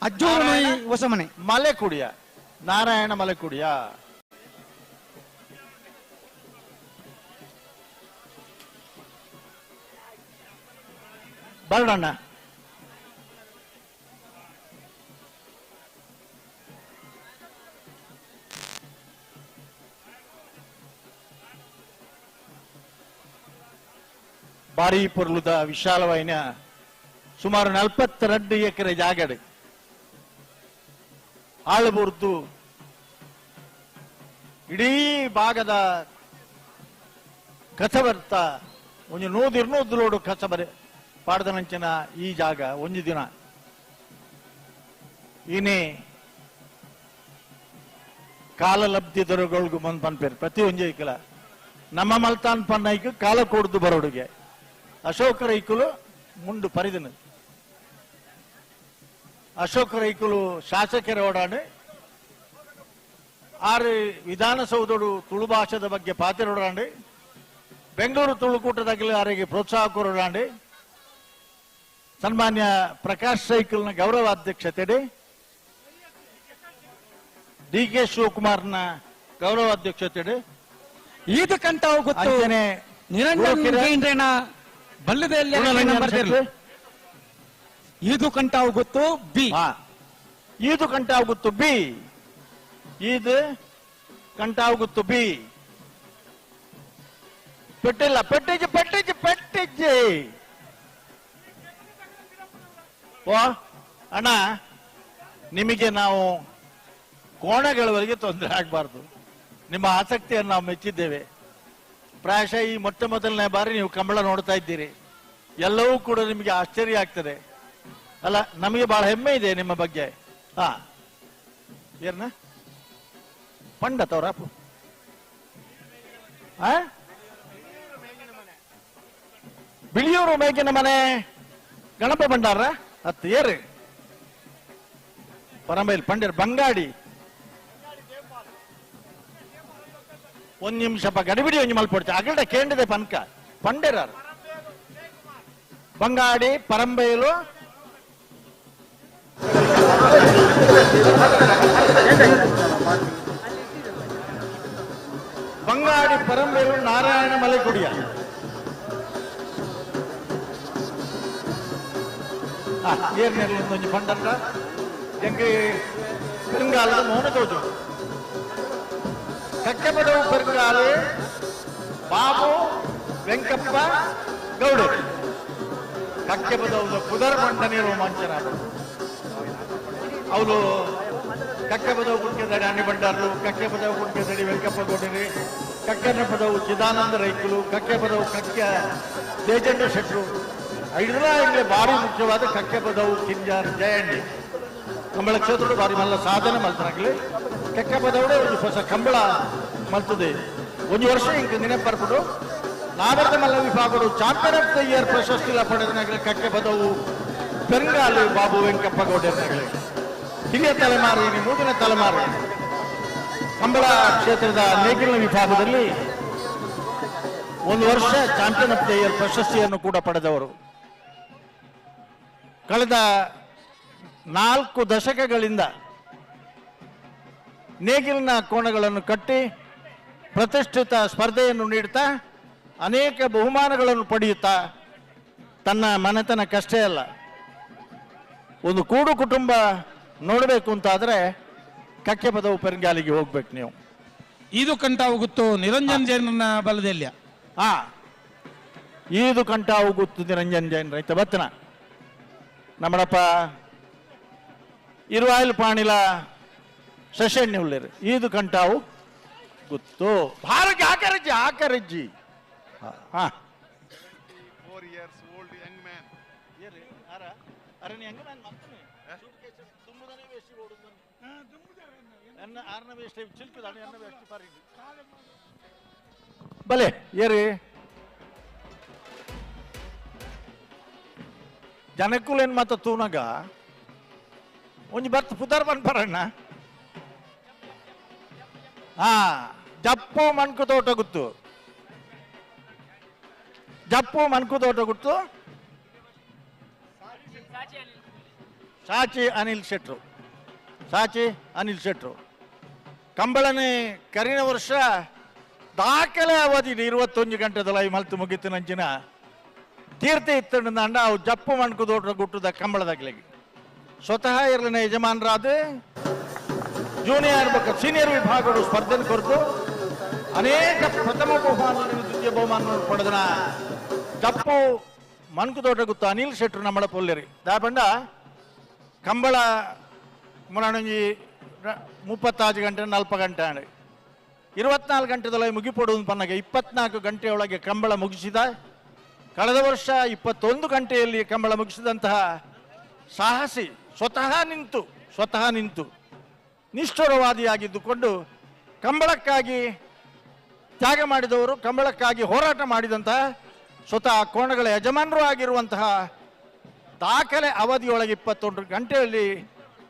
ಅಜ್ಜೂರು Hosamane Malekudiya Narayana Malekudiya ಬರಡಣ್ಣ ಬಾರಿ ಪೊರ್ಲುದ ವಿಶಾಲವಾಯಿನ ಸುಮಾರು 42 ಎಕರೆ ಜಾಗಡೆ ಆಳುಬುರ್ದು ಇಡೀ ಭಾಗದ ಕಸಬರ್ತ ಒಂದು 100 ಲೋಡು ಕಸಬರೆ ಪಾಡ್ದನಂಚಿನ ಈ ಜಾಗ ಒಂದು ದಿನ ಈನೇ ಕಾಲ ಲಬ್ಧಿ ದೊರೆಗಳಿಗೂ ಬಂದು ಪನ್ಪೇರು ಪ್ರತಿ ಒಂಜೆ ಐಕಲ ನಮ್ಮ ಮಲ್ತಾನ್ ಪನ್ನೈಕು ಕಾಲ ಕೊಡ್ದು ಬರೋಡುಗೆ ಅಶೋಕ ರೈಕುಲು ಮುಂಡು ಪರಿದನು ಅಶೋಕ ರೈಕುಲು ಶಾಸಕರ ಓಡಾಡು 6 ವಿಧಾನಸೌಧಡು ತುಳು ಭಾಷೆದ ಬಗ್ಗೆ ಪಾತಿರೋಡಾಂಡು ಬೆಂಗಳೂರು ತುಳುಕೂಟದಾಗಲೇ ಅವರಿಗೆ ಪ್ರೋತ್ಸಾಹ ಕೊರೋಡಾಂಡು ಸನ್ಮಾನ್ಯ ಪ್ರಕಾಶ್ ಸೈಕಲ್ನ ಗೌರವ ಅಧ್ಯಕ್ಷತೆ ಡಿ.ಕೆ. ಶಿವಕುಮಾರ್ನ ಗೌರವ ಅಧ್ಯಕ್ಷತೆ ಈದು ಕಂಟಾವು ಗೊತ್ತು ನಿರಂಜನ ಬಲ್ಲದಲ್ಲಿ ಈದು ಕಂಟಾವು ಗೊತ್ತು ಬಿ ಈದು ಕಂಟಾವು ಗೊತ್ತು ಬಿ ಈದು ಕಂಟಾವು ಗೊತ್ತು ಬಿ ಪೆಟ್ಟಿಲ್ಲ ಪೆಟ್ಟಿಜ್ ಪೆಟ್ಟಿಜ್ ಪೆಟ್ಟಿ ಓ ಅಣ್ಣ, ನಿಮಗೆ ನಾವು ಕೋಣಗಳವರೆಗೆ ತೊಂದರೆ ಆಗಬಾರ್ದು. ನಿಮ್ಮ ಆಸಕ್ತಿಯನ್ನು ನಾವು ಮೆಚ್ಚಿದ್ದೇವೆ. ಪ್ರಾಯಶಃ ಈ ಮೊಟ್ಟ ಮೊದಲನೇ ಬಾರಿ ನೀವು ಕಂಬಳ ನೋಡ್ತಾ ಇದ್ದೀರಿ. ಎಲ್ಲವೂ ಕೂಡ ನಿಮಗೆ ಆಶ್ಚರ್ಯ ಆಗ್ತದೆ ಅಲ್ಲ. ನಮಗೆ ಬಹಳ ಹೆಮ್ಮೆ ಇದೆ ನಿಮ್ಮ ಬಗ್ಗೆ. ಹಾ, ಏನ ಪಂಡತವ್ರ ಬಿಳಿಯೂರು ಮೇಗಿನ ಮನೆ ಗಣಪ ಭಂಡಾರ ಹತ್ತು ಏರು ಪರಂಬೈಲ್ ಪಂಡಿರ್ ಬಂಗಾಡಿ. ಒಂದ್ ನಿಮಿಷ ಗಡಿಬಿಡಿ ಒಂಜಿ ಮಲ್ಪಡ್ತೀವಿ ಅಗಲ್ಡ ಕೇಂದ್ರದ ಪನ್ಕ ಪಂಡಿರಾರ್ ಬಂಗಾಡಿ ಪರಂಬೈಲು ಬಂಗಾಡಿ ಪರಂಬೈಲು ನಾರಾಯಣ ಮಲೆಕುಡಿಯ ಏರ್ನೆರ್ಲೊಂದು ಪಂಡಂಡ ಎಂಗೆ ಪೆರುಂಗಾಲದ ಮೌನ ತೋಜು ಕಕ್ಕೆಪದವು ಪೆರುಂಗಾಲೆ ಬಾಬು ವೆಂಕಪ್ಪ ಗೌಡ ಕಕ್ಕೆಪದವು ಪುದರ್ ಮಂಡನೆ ರೋಮಾಂಚನ ಅವರು ಕಕ್ಕೆಪದವು ಕುಂಕೆದಡಿ ಅಣ್ಣಿ ಬಂಡಾರರು, ಕಕ್ಕೆಪದವು ಕುಂಕೆದಡಿ ವೆಂಕಪ್ಪ ಗೌಡರಿ, ಕಕ್ಕೆನ ಪದವು ಚಿದಾನಂದ ರೈಕುಲು, ಕಕ್ಕೆಪದವು ಕಕ್ಕೆ ದೇಜೇಂದ್ರ ಶೆಟ್ರು. ಐದರ ಇಲ್ಲಿ ಭಾರಿ ಮುಖ್ಯವಾದ ಕಕ್ಕೆಪದವು ಕಿಂಜಾರ್ ಜಯಂಡಿ ಕಂಬಳ ಕ್ಷೇತ್ರ ಬಾರಿ ಮಲ್ಲ ಸಾಧನೆ ಮಲ್ತನಾಗಲಿ ಕಕ್ಕೆಪದವಡೆ ಒಂದು ಹೊಸ ಕಂಬಳ ಮಲ್ತದೆ. ಒಂದು ವರ್ಷ ಇಂಕ ನೆನಪರ್ಬಿಟ್ಟು ನಾಗರದ ಮಲ್ಲ ವಿಭಾಗಗಳು ಚಾಂಪಿಯನ್ ಆಫ್ ದ ಇಯರ್ ಪ್ರಶಸ್ತಿ ಪಡೆದನಾಗಲಿ ಕಕ್ಕೆಪದವು ಪೆರುಂಗಾಲು ಬಾಬು ವೆಂಕಪ್ಪ ಗೌಡರ್ನಾಗಲಿ. ಹಿರಿಯ ತಲೆಮಾರು ಮುಂದಿನ ತಲೆಮಾರು ಕಂಬಳ ಕ್ಷೇತ್ರದ ನೇಗಿಲ ವಿಭಾಗದಲ್ಲಿ ಒಂದು ವರ್ಷ ಚಾಂಪಿಯನ್ ಆಫ್ ದ ಇಯರ್ ಪ್ರಶಸ್ತಿಯನ್ನು ಕೂಡ ಪಡೆದವರು. ಕಳೆದ 4 ದಶಕಗಳಿಂದ ನೇಗಿಲಿನ ಕೋಣಗಳನ್ನು ಕಟ್ಟಿ ಪ್ರತಿಷ್ಠಿತ ಸ್ಪರ್ಧೆಯನ್ನು ನೀಡುತ್ತಾ ಅನೇಕ ಬಹುಮಾನಗಳನ್ನು ಪಡೆಯುತ್ತಾ ತನ್ನ ಮನೆತನಕ್ಕಷ್ಟೇ ಅಲ್ಲ, ಒಂದು ಕೂಡು ಕುಟುಂಬ ನೋಡಬೇಕು ಅಂತಾದ್ರೆ ಕಕ್ಕೆಪದವು ಪೆರುಂಗಾಲಿಗೆ ಹೋಗ್ಬೇಕು ನೀವು. ಇದು ಕಂಟಾವು ಗುತ್ತು ನಿರಂಜನ್ ಜೈನನ ಬಲದೆಲ್ಲ ಈದು ಕಂಟಾವು ಗುತ್ತು ನಿರಂಜನ್ ಜೈನ್ ರೈತ ಬತ್ತನ ನಮ್ಮಡಪ್ಪ ಇರುವಾಯಿಲ್ ಪಾಣಿಲ ಶಶಣ್ಣಿ ಉಳ್ಳೇರು ಈದು ಕಂಟಾವು ಗುತ್ತು ಭಾರಕ್ಕೆ ಆಕರಜ್ಜಿ ಆಕರಜ್ಜಿ. ಹಾ ಬಲೆ ಏರಿ ಜನಕ್ಕೂಲೇನ್ ಮಾತ ತೂನಗ ಒಂಜಿ ಬರ್ತ ಪುದರ್ ಬನ್ಪರಣ್ಣ. ಹಾ ಜಪ್ಪು ಮಣ್ಕು ತೋಟ ಗುತ್ತು, ಜಪ್ಪು ಮಣ್ಕು ತೋಟ ಗುತ್ತು ಸಾಚಿ ಅನಿಲ್ ಶೆಟ್ರು, ಸಾಚಿ ಅನಿಲ್ ಶೆಟ್ರು ಕಂಬಳನೆ ಕರಿನ ವರ್ಷ ದಾಖಲೆ ಅವಧಿ 21 ಗಂಟೆದಲ್ಲ ಮಲ್ತು ಮುಗಿತು ನಂಚಿನ ತೀರ್ಥ ಇತ್ತಂಡ ಅಂಡ ಅವು ಜಪ್ಪು ಮಣ್ಕು ತೋಟ ಗುಟ್ಟದ ಕಂಬಳದಾಗ್ಲಿಗೆ ಸ್ವತಃ ಇರಲಿನ ಯಜಮಾನರಾದ ಜೂನಿಯರ್ ಸೀನಿಯರ್ ವಿಭಾಗಗಳು ಸ್ಪರ್ಧೆ ಕೊರತು ಅನೇಕ ಪ್ರಥಮ ಬಹುಮಾನ ದ್ವಿತೀಯ ಬಹುಮಾನ ಪಡೆದನ ಜಪ್ಪು ಮಣ್ಕು ತೋಟ ಗುತ್ತು ಅನಿಲ್ ಶೆಟ್ರು ನಮ್ಮಳ ಪೊಲ್ಲೆರಿ ದಾಪಂಡ ಕಂಬಳ ಮುರಣಿ 36 ಗಂಟೆ 40 ಗಂಟೆ 24 ಗಂಟೆದೊಳಗೆ ಮುಗಿಪಡುವುದು ಪನ್ನಗೆ 24 ಗಂಟೆಯೊಳಗೆ ಕಂಬಳ ಮುಗಿಸಿದ. ಕಳೆದ ವರ್ಷ 21 ಗಂಟೆಯಲ್ಲಿ ಕಂಬಳ ಮುಗಿಸಿದಂತಹ ಸಾಹಸಿ ಸ್ವತಃ ನಿಂತು ನಿಷ್ಠುರವಾದಿಯಾಗಿದ್ದುಕೊಂಡು ಕಂಬಳಕ್ಕಾಗಿ ತ್ಯಾಗ ಮಾಡಿದವರು, ಕಂಬಳಕ್ಕಾಗಿ ಹೋರಾಟ ಮಾಡಿದಂತಹ ಸ್ವತಃ ಕೋಣಗಳ ಯಜಮಾನರು ಆಗಿರುವಂತಹ ದಾಖಲೆ ಅವಧಿಯೊಳಗೆ 21 ಗಂಟೆಯಲ್ಲಿ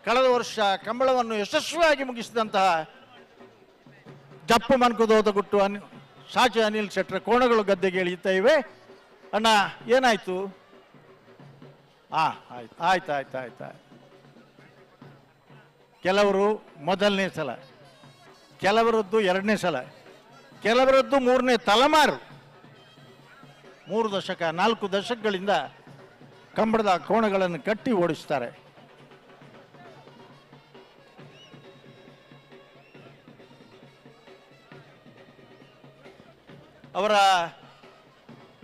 ಕಳೆದ ವರ್ಷ ಕಂಬಳವನ್ನು ಯಶಸ್ವಿಯಾಗಿ ಮುಗಿಸಿದಂತಹ ಜಪ್ಪು ಮನ್ಕುದೋದ ಗುಟ್ಟು ಸಾಚಿ ಅನಿಲ್ ಶೆಟ್ರ ಕೋಣಗಳು ಗದ್ದೆಗೆ ಇಳಿಯುತ್ತಾ ಇವೆ. ಅಣ್ಣ ಏನಾಯ್ತು? ಆಯ್ತು. ಕೆಲವರು ಮೊದಲನೇ ಸಲ, ಕೆಲವರದ್ದು 2ನೇ ಸಲ, ಕೆಲವರದ್ದು 3ನೇ ತಲೆಮಾರು. 3 ದಶಕ 4 ದಶಕಗಳಿಂದ ಕಂಬಳದ ಕೋಣಗಳನ್ನು ಕಟ್ಟಿ ಓಡಿಸ್ತಾರೆ. ಅವರ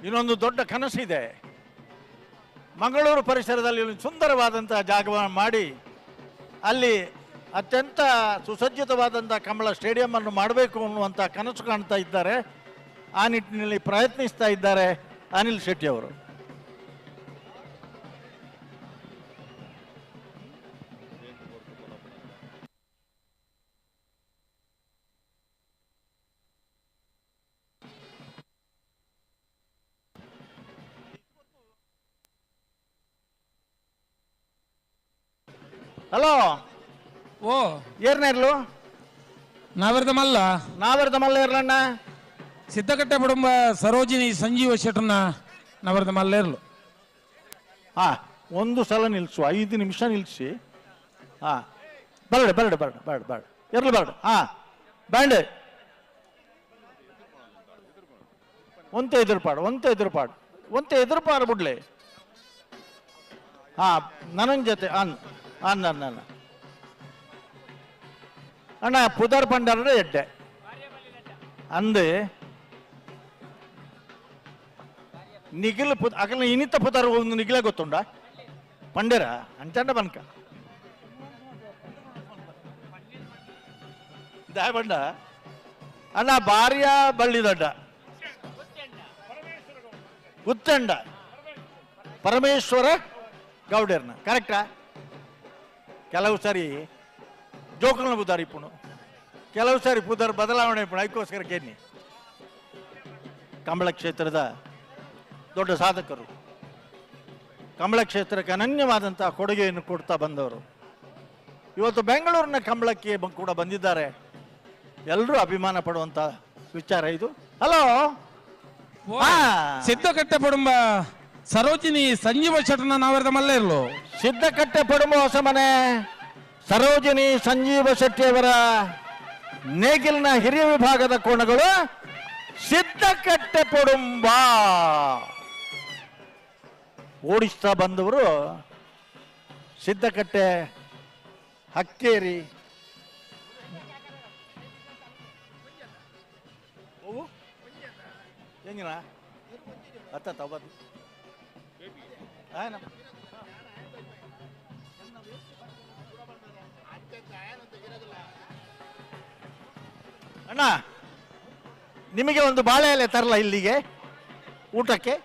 ಇನ್ನೊಂದು ದೊಡ್ಡ ಕನಸಿದೆ. ಮಂಗಳೂರು ಪರಿಸರದಲ್ಲಿ ಒಂದು ಸುಂದರವಾದಂತಹ ಜಾಗವನ್ನು ಮಾಡಿ ಅಲ್ಲಿ ಅತ್ಯಂತ ಸುಸಜ್ಜಿತವಾದಂಥ ಕಂಬಳ ಸ್ಟೇಡಿಯಂ ಅನ್ನು ಮಾಡಬೇಕು ಅನ್ನುವಂಥ ಕನಸು ಕಾಣ್ತಾ ಇದ್ದಾರೆ. ಆ ನಿಟ್ಟಿನಲ್ಲಿ ಪ್ರಯತ್ನಿಸ್ತಾ ಇದ್ದಾರೆ ಅನಿಲ್ ಶೆಟ್ಟಿ ಅವರು. ಹಲೋ, ಓ ಏರ್ನೇರ್ಲು ನಾವೆರ್ದ ಮಲ್ಲ ನಾವೆರ್ದ ಮಲ್ಲ ಇರ್ಲಣ್ಣ ಸಿದ್ದಕಟ್ಟೆ ಬುಡುಂಬ ಸರೋಜಿನಿ ಸಂಜೀವ ಶೆಟ್ಟರ್ನ ನಾವೆರ್ದ ಮಲ್ಲೇರ್ಲು. ಹಾ, ಒಂದು ಸಲ ನಿಲ್ಸು, 5 ನಿಮಿಷ ನಿಲ್ಸಿ. ಹಾ, bird bird bird bird bird ಇರ್ಲಿ ಬರ್ಡ್. ಹಾ, ಬ್ಯಾಂಡ್ ಒಂತೆ ಎದುರುಪಾಡು ಬಿಡ್ಲಿ. ಹಾ, ನನ್ನ ಜೊತೆ ಅನ್ನ ಅಣ್ಣ ಪುದರ್ ಪಂಡರ ಎಡ್ಡೆ ಅಂದು ನಿಖಿಲ್ ಅಕಲ್ನ ಇನಿತ ಪುದರ್ ಒಂದು ನಿಖಿಲ ಗೊತ್ತುಂಡ ಪಂಡೇರ ಅಂಚಂಡ ಬನ್ಕ ದಾಯಬಂಡ ಅಣ್ಣ ಭಾರ್ಯ ಬಳ್ಳಿ ದೊಡ್ಡ ಉತ್ತಂಡ ಪರಮೇಶ್ವರ ಗೌಡರ್ನ ಕರೆಕ್ಟಾ? ಕೆಲವು ಸಾರಿ ಜೋಕಲ್ನ ಪುದಾರ್ ಇಪ್ಪುಣು, ಕೆಲವು ಸಾರಿ ಪುದಾರ್ ಬದಲಾವಣೆ ಇಪ್ಪುಣು. ಅದಕ್ಕೋಸ್ಕರ ಕೇಳಿ ಕಂಬಳ ಕ್ಷೇತ್ರದ ದೊಡ್ಡ ಸಾಧಕರು, ಕಂಬಳ ಕ್ಷೇತ್ರಕ್ಕೆ ಅನನ್ಯವಾದಂತಹ ಕೊಡುಗೆಯನ್ನು ಕೊಡ್ತಾ ಬಂದವರು ಇವತ್ತು ಬೆಂಗಳೂರಿನ ಕಂಬಳಕ್ಕೆ ಕೂಡ ಬಂದಿದ್ದಾರೆ. ಎಲ್ಲರೂ ಅಭಿಮಾನ ಪಡುವಂತ ವಿಚಾರ ಇದು. ಹಲೋ, ಸಿದ್ದಕಟ್ಟೆ ಪಡುಂಬ ಸರೋಜಿನಿ ಸಂಜೀವ ಶೆಟ್ಟರ್ನ ನಾವೆರ್ದ ಮಲ್ಲೇರ್ಲು. ಸಿದ್ದಕಟ್ಟೆ ಪಡುಂಬ ಹೊಸ ಮನೆ ಸರೋಜಿನಿ ಸಂಜೀವ ಶೆಟ್ಟಿಯವರ ನೇಗಿಲ್ನ ಹಿರಿಯ ವಿಭಾಗದ ಕೋಣಗಳು ಸಿದ್ದಕಟ್ಟೆ ಪಡುಂಬ ಓಡಿಸ್ತಾ ಬಂದವರು ಸಿದ್ದಕಟ್ಟೆ, ಹಕ್ಕೇರಿ, ಹೆಂಗಿನ ಅತ್ತ ತಗೋದು ಅಣ್ಣ, ನಿಮಗೆ ಒಂದು ಬಾಳೆ ಎಲೆ ತರಲ ಇಲ್ಲಿಗೆ ಊಟಕ್ಕೆ?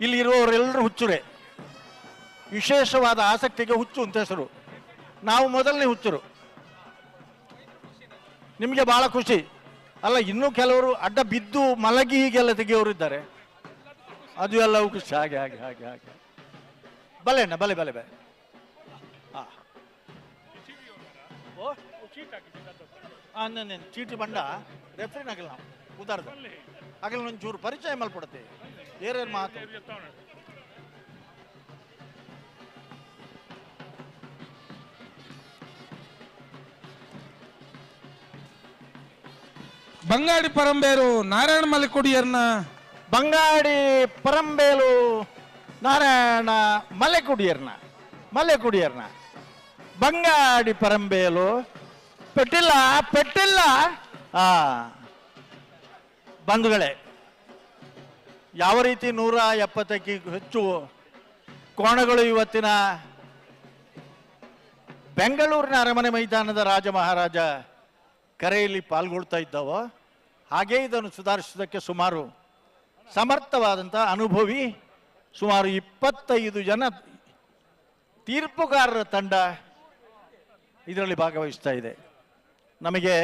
ಇಲ್ಲಿ ಇರುವವರೆಲ್ಲರೂ ಹುಚ್ಚುರೆ. ವಿಶೇಷವಾದ ಆಸಕ್ತಿಗೆ ಹುಚ್ಚು ಅಂತ ಹೆಸರು. ನಾವು ಮೊದಲನೇ ಹುಚ್ಚರು. ನಿಮಗೆ ಬಹಳ ಖುಷಿ ಅಲ್ಲ? ಇನ್ನೂ ಕೆಲವರು ಅಡ್ಡ ಬಿದ್ದು ಮಲಗಿ ಹೀಗೆಲ್ಲ ತೆಗೆಯೋರು ಇದ್ದಾರೆ. ಅದು ಎಲ್ಲವೂ ಖುಷಿ. ಹಾಗೆ ಹಾಗೆ ಹಾಗೆ ಹಾಗೆ ಬಲೆ ಅಣ್ಣ, ಬಲೆ ಬಲೆ ಬಲೆ. ಚೀಟಿ ಬಂಡ ರೆಫ್ರಿನ್ ಆಗಲ್ಲ ನಾವು ಉದಾರದ ಆಗಲ್ಲ ಒಂಚೂರು ಪರಿಚಯ ಮಲ್ಪಡುತ್ತೆ. ಏರೇನು ಮಾತು ಬಂಗಾಡಿ ಪರಂಬೇರು ನಾರಾಯಣ ಮಲೆಕುಡಿಯರ್ನ ಬಂಗಾಡಿ ಪರಂಬೇಲು ನಾರಾಯಣ ಮಲೆಕುಡಿಯರ್ನ ಬಂಗಾಡಿ ಪರಂಬೇಲು ಪೆಟ್ಟಿಲ್ಲ. ಬಂಧುಗಳೇ, ಯಾವ ರೀತಿ 170ಕ್ಕೂ ಹೆಚ್ಚು ಕೋಣಗಳು ಇವತ್ತಿನ ಬೆಂಗಳೂರಿನ ಅರಮನೆ ಮೈದಾನದ ರಾಜ ಮಹಾರಾಜ ಕರೆಯಲ್ಲಿ ಪಾಲ್ಗೊಳ್ತಾ ಇದ್ದಾವೋ ಹಾಗೇ ಇದನ್ನು ಸುಧಾರಿಸೋದಕ್ಕೆ ಸುಮಾರು ಸಮರ್ಥವಾದಂತಹ ಅನುಭವಿ ಸುಮಾರು 25 ಜನ ತೀರ್ಪುಗಾರರ ತಂಡ ಇದರಲ್ಲಿ ಭಾಗವಹಿಸ್ತಾ ಇದೆ. ನಮಗೆ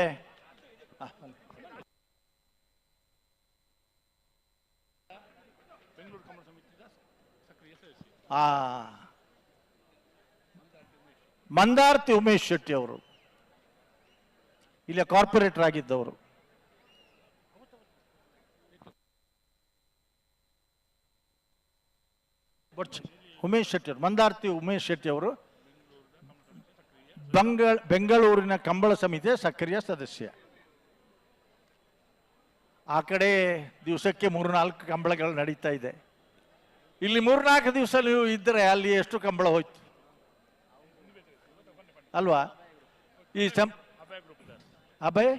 ಮಂದಾರ್ತಿ ಉಮೇಶ್ ಶೆಟ್ಟಿ ಅವರು ಇಲ್ಲಿಯ ಕಾರ್ಪೊರೇಟರ್ ಆಗಿದ್ದವರು. ಮಂದಾರ್ತಿ ಉಮೇಶ್ ಶೆಟ್ಟಿ ಅವರು ಬೆಂಗಳೂರಿನ ಕಂಬಳ ಸಮಿತಿಯ ಸಕ್ರಿಯ ಸದಸ್ಯ. ಆ ಕಡೆ ದಿವಸಕ್ಕೆ 3-4 ಕಂಬಳಗಳು ನಡೀತಾ ಇದೆ. ಇಲ್ಲಿ 3-4 ದಿವಸ ನೀವು ಇದ್ದರೆ ಅಲ್ಲಿ ಎಷ್ಟು ಕಂಬಳ ಹೋಯ್ತು ಅಲ್ವಾ? ಈ ಅಭಯ್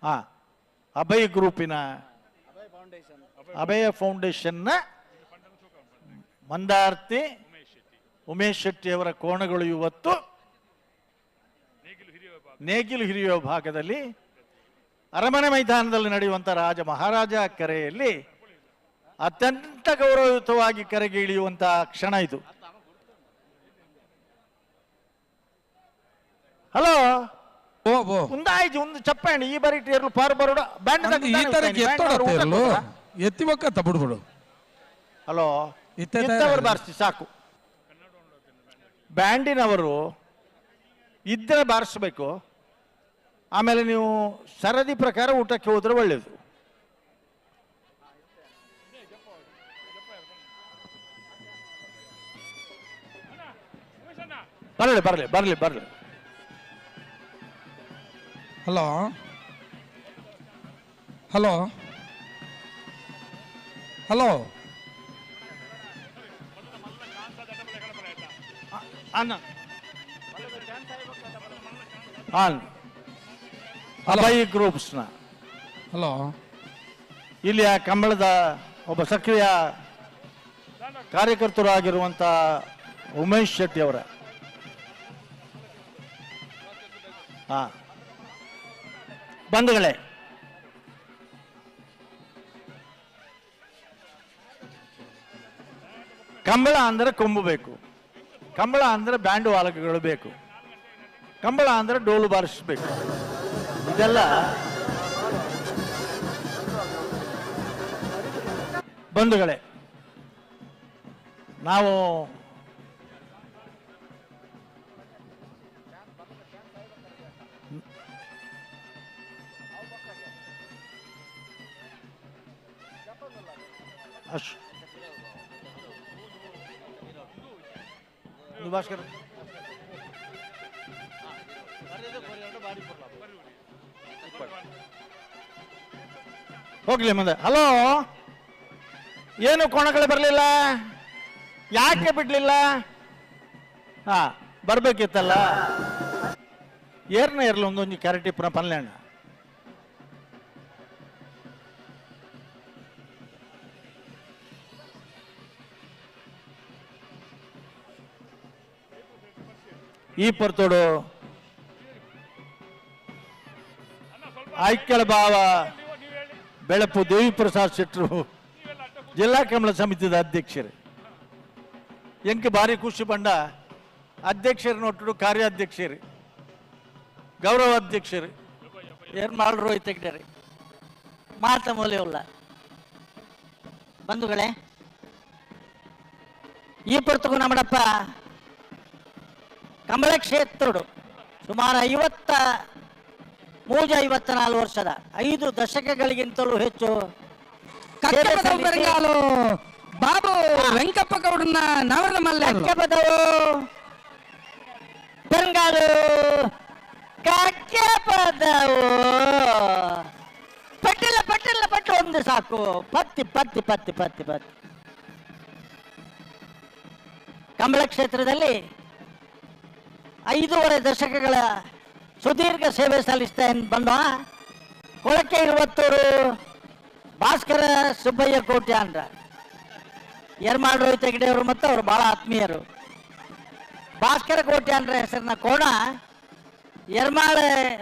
ಹಾ ಅಭಯ್ ಗ್ರೂಪಿನ ಅಭಯ ಫೌಂಡೇಶನ್ನ ಮಂದಾರ್ತಿ ಉಮೇಶ್ ಶೆಟ್ಟಿ ಅವರ ಕೋಣಗಳು ಇವತ್ತು ನೇಗಿಲು ಹಿರಿಯುವ ಭಾಗದಲ್ಲಿ ಅರಮನೆ ಮೈದಾನದಲ್ಲಿ ನಡೆಯುವಂಥ ರಾಜ ಮಹಾರಾಜ ಕರೆಯಲ್ಲಿ ಅತ್ಯಂತ ಗೌರವಯುತವಾಗಿ ಕರೆಗೆ ಇಳಿಯುವಂತಹ ಕ್ಷಣ ಇದು. ಹಲೋ ಒಂದಾಯ್ತು ಒಂದು ಚಪ್ಪಣಿ ಈ ಬರೀ ಟೇರ್ಲು ಪಾರು ಬರೋಡ ಬ್ಯಾಂಡ್ ಈ ತರ ಎತ್ತಿ ಒಕ್ಕ ಬಿಡ್ಬಿಡು. ಹಲೋ ಇತ್ತವರು ಬಾರಿಸಿ ಸಾಕು. ಬ್ಯಾಂಡಿನವರು ಇದ್ರೆ ಬಾರಿಸ್ಬೇಕು. ಆಮೇಲೆ ನೀವು ಸರದಿ ಪ್ರಕಾರ ಊಟಕ್ಕೆ ಹೋದ್ರೆ ಒಳ್ಳೇದು. ಬರಲಿ ಬರಲಿ ಬರಲಿ ಬರಲಿ. ಹಲೋ ಹಲೋ ಹಲೋ ಅಭಯ್ ಗ್ರೂಪ್ಸ್ನ ಹಲೋ ಇಲ್ಲಿಯ ಕಂಬಳದ ಒಬ್ಬ ಸಕ್ರಿಯ ಕಾರ್ಯಕರ್ತರು ಆಗಿರುವಂತ ಉಮೇಶ್ ಶೆಟ್ಟಿ ಅವರ ಬಂಧುಗಳೇ, ಕಂಬಳ ಅಂದ್ರೆ ಕೊಂಬು ಬೇಕು, ಕಂಬಳ ಅಂದ್ರೆ ಬ್ಯಾಂಡು ವಾಲಕಗಳು ಬೇಕು, ಕಂಬಳ ಅಂದ್ರೆ ಡೋಲು ಬಾರಿಸಬೇಕು. ಇದೆಲ್ಲ ಬಂಧುಗಳೇ, ನಾವು ಭಾಸ್ಕರ್ ಹೋಗ್ಲಿ ಮುಂದೆ. ಹಲೋ, ಏನು ಕೋಣಗಳು ಬರಲಿಲ್ಲ? ಯಾಕೆ ಬಿಡ್ಲಿಲ್ಲ? ಹಾ ಬರ್ಬೇಕಿತ್ತಲ್ಲ. ಏರ್ನ ಇರ್ಲಿ ಒಂದೊಂದು ಕ್ಯಾರೆಟ್ ಇಪ್ಪನ ಪನ್ಲೆಣ್ಣ. ಈ ಪರ್ತೋಡು ಐಕ್ಯಳ ಭಾವ ಬೆಳಪು ದೇವಿ ಪ್ರಸಾದ್ ಶೆಟ್ರು ಜಿಲ್ಲಾ ಕಂಬಳ ಸಮಿತಿದ ಅಧ್ಯಕ್ಷರು. ಎಂಕ್ ಭಾರಿ ಖುಷಿ ಬಂಡ ಅಧ್ಯಕ್ಷರು ನೋಟು ಕಾರ್ಯಾಧ್ಯಕ್ಷರು ಗೌರವ ಅಧ್ಯಕ್ಷರು ಏನ್ ಮಾಡ್ರು ತೆಗ್ದಾರೆ ಮಾತ ಮೂಲೆಯಲ್ಲ. ಬಂಧುಗಳೇ, ಈ ಪುರ್ತಕು ನಮ್ಮಡಪ್ಪ ಕಂಬಳ ಕ್ಷೇತ್ರಡು ಸುಮಾರು 54 ವರ್ಷದ 5 ದಶಕಗಳಿಗಿಂತಲೂ ಹೆಚ್ಚು ಬಾಬು ವೆಂಕಪ್ಪ ಗೌಡನ ನವರದ ಮಲ್ಲೆ ಬೆಂಗಾಲು ಪದವು ಪಟ್ಟಿಲ್ಲ ಪಟ್ಟಿಲ್ಲ ಪಟ್ಟು ಒಂದು ಸಾಕು. ಪತ್ತಿ ಪತ್ತಿ ಪತ್ತಿ ಪತ್ತಿ ಪತ್ತಿ ಕಂಬಳ ಕ್ಷೇತ್ರದಲ್ಲಿ 5.5 ದಶಕಗಳ ಸುದೀರ್ಘ ಸೇವೆ ಸಲ್ಲಿಸ್ತಾ ಬಂದ ಕೊಳಕೆ 20 ಭಾಸ್ಕರ ಸುಬ್ಬಯ್ಯ ಕೋಟ್ಯಾನ್ರ ಯರ್ಮಾಳ್ ರೋಹಿತ್ ಹೆಗಡೆಯವರು ಮತ್ತು ಅವರು ಬಹಳ ಆತ್ಮೀಯರು. ಭಾಸ್ಕರ ಕೋಟ್ಯಾನ್ರ ಹೆಸರಿನ ಕೋಣ ಯರ್ಮಾಳ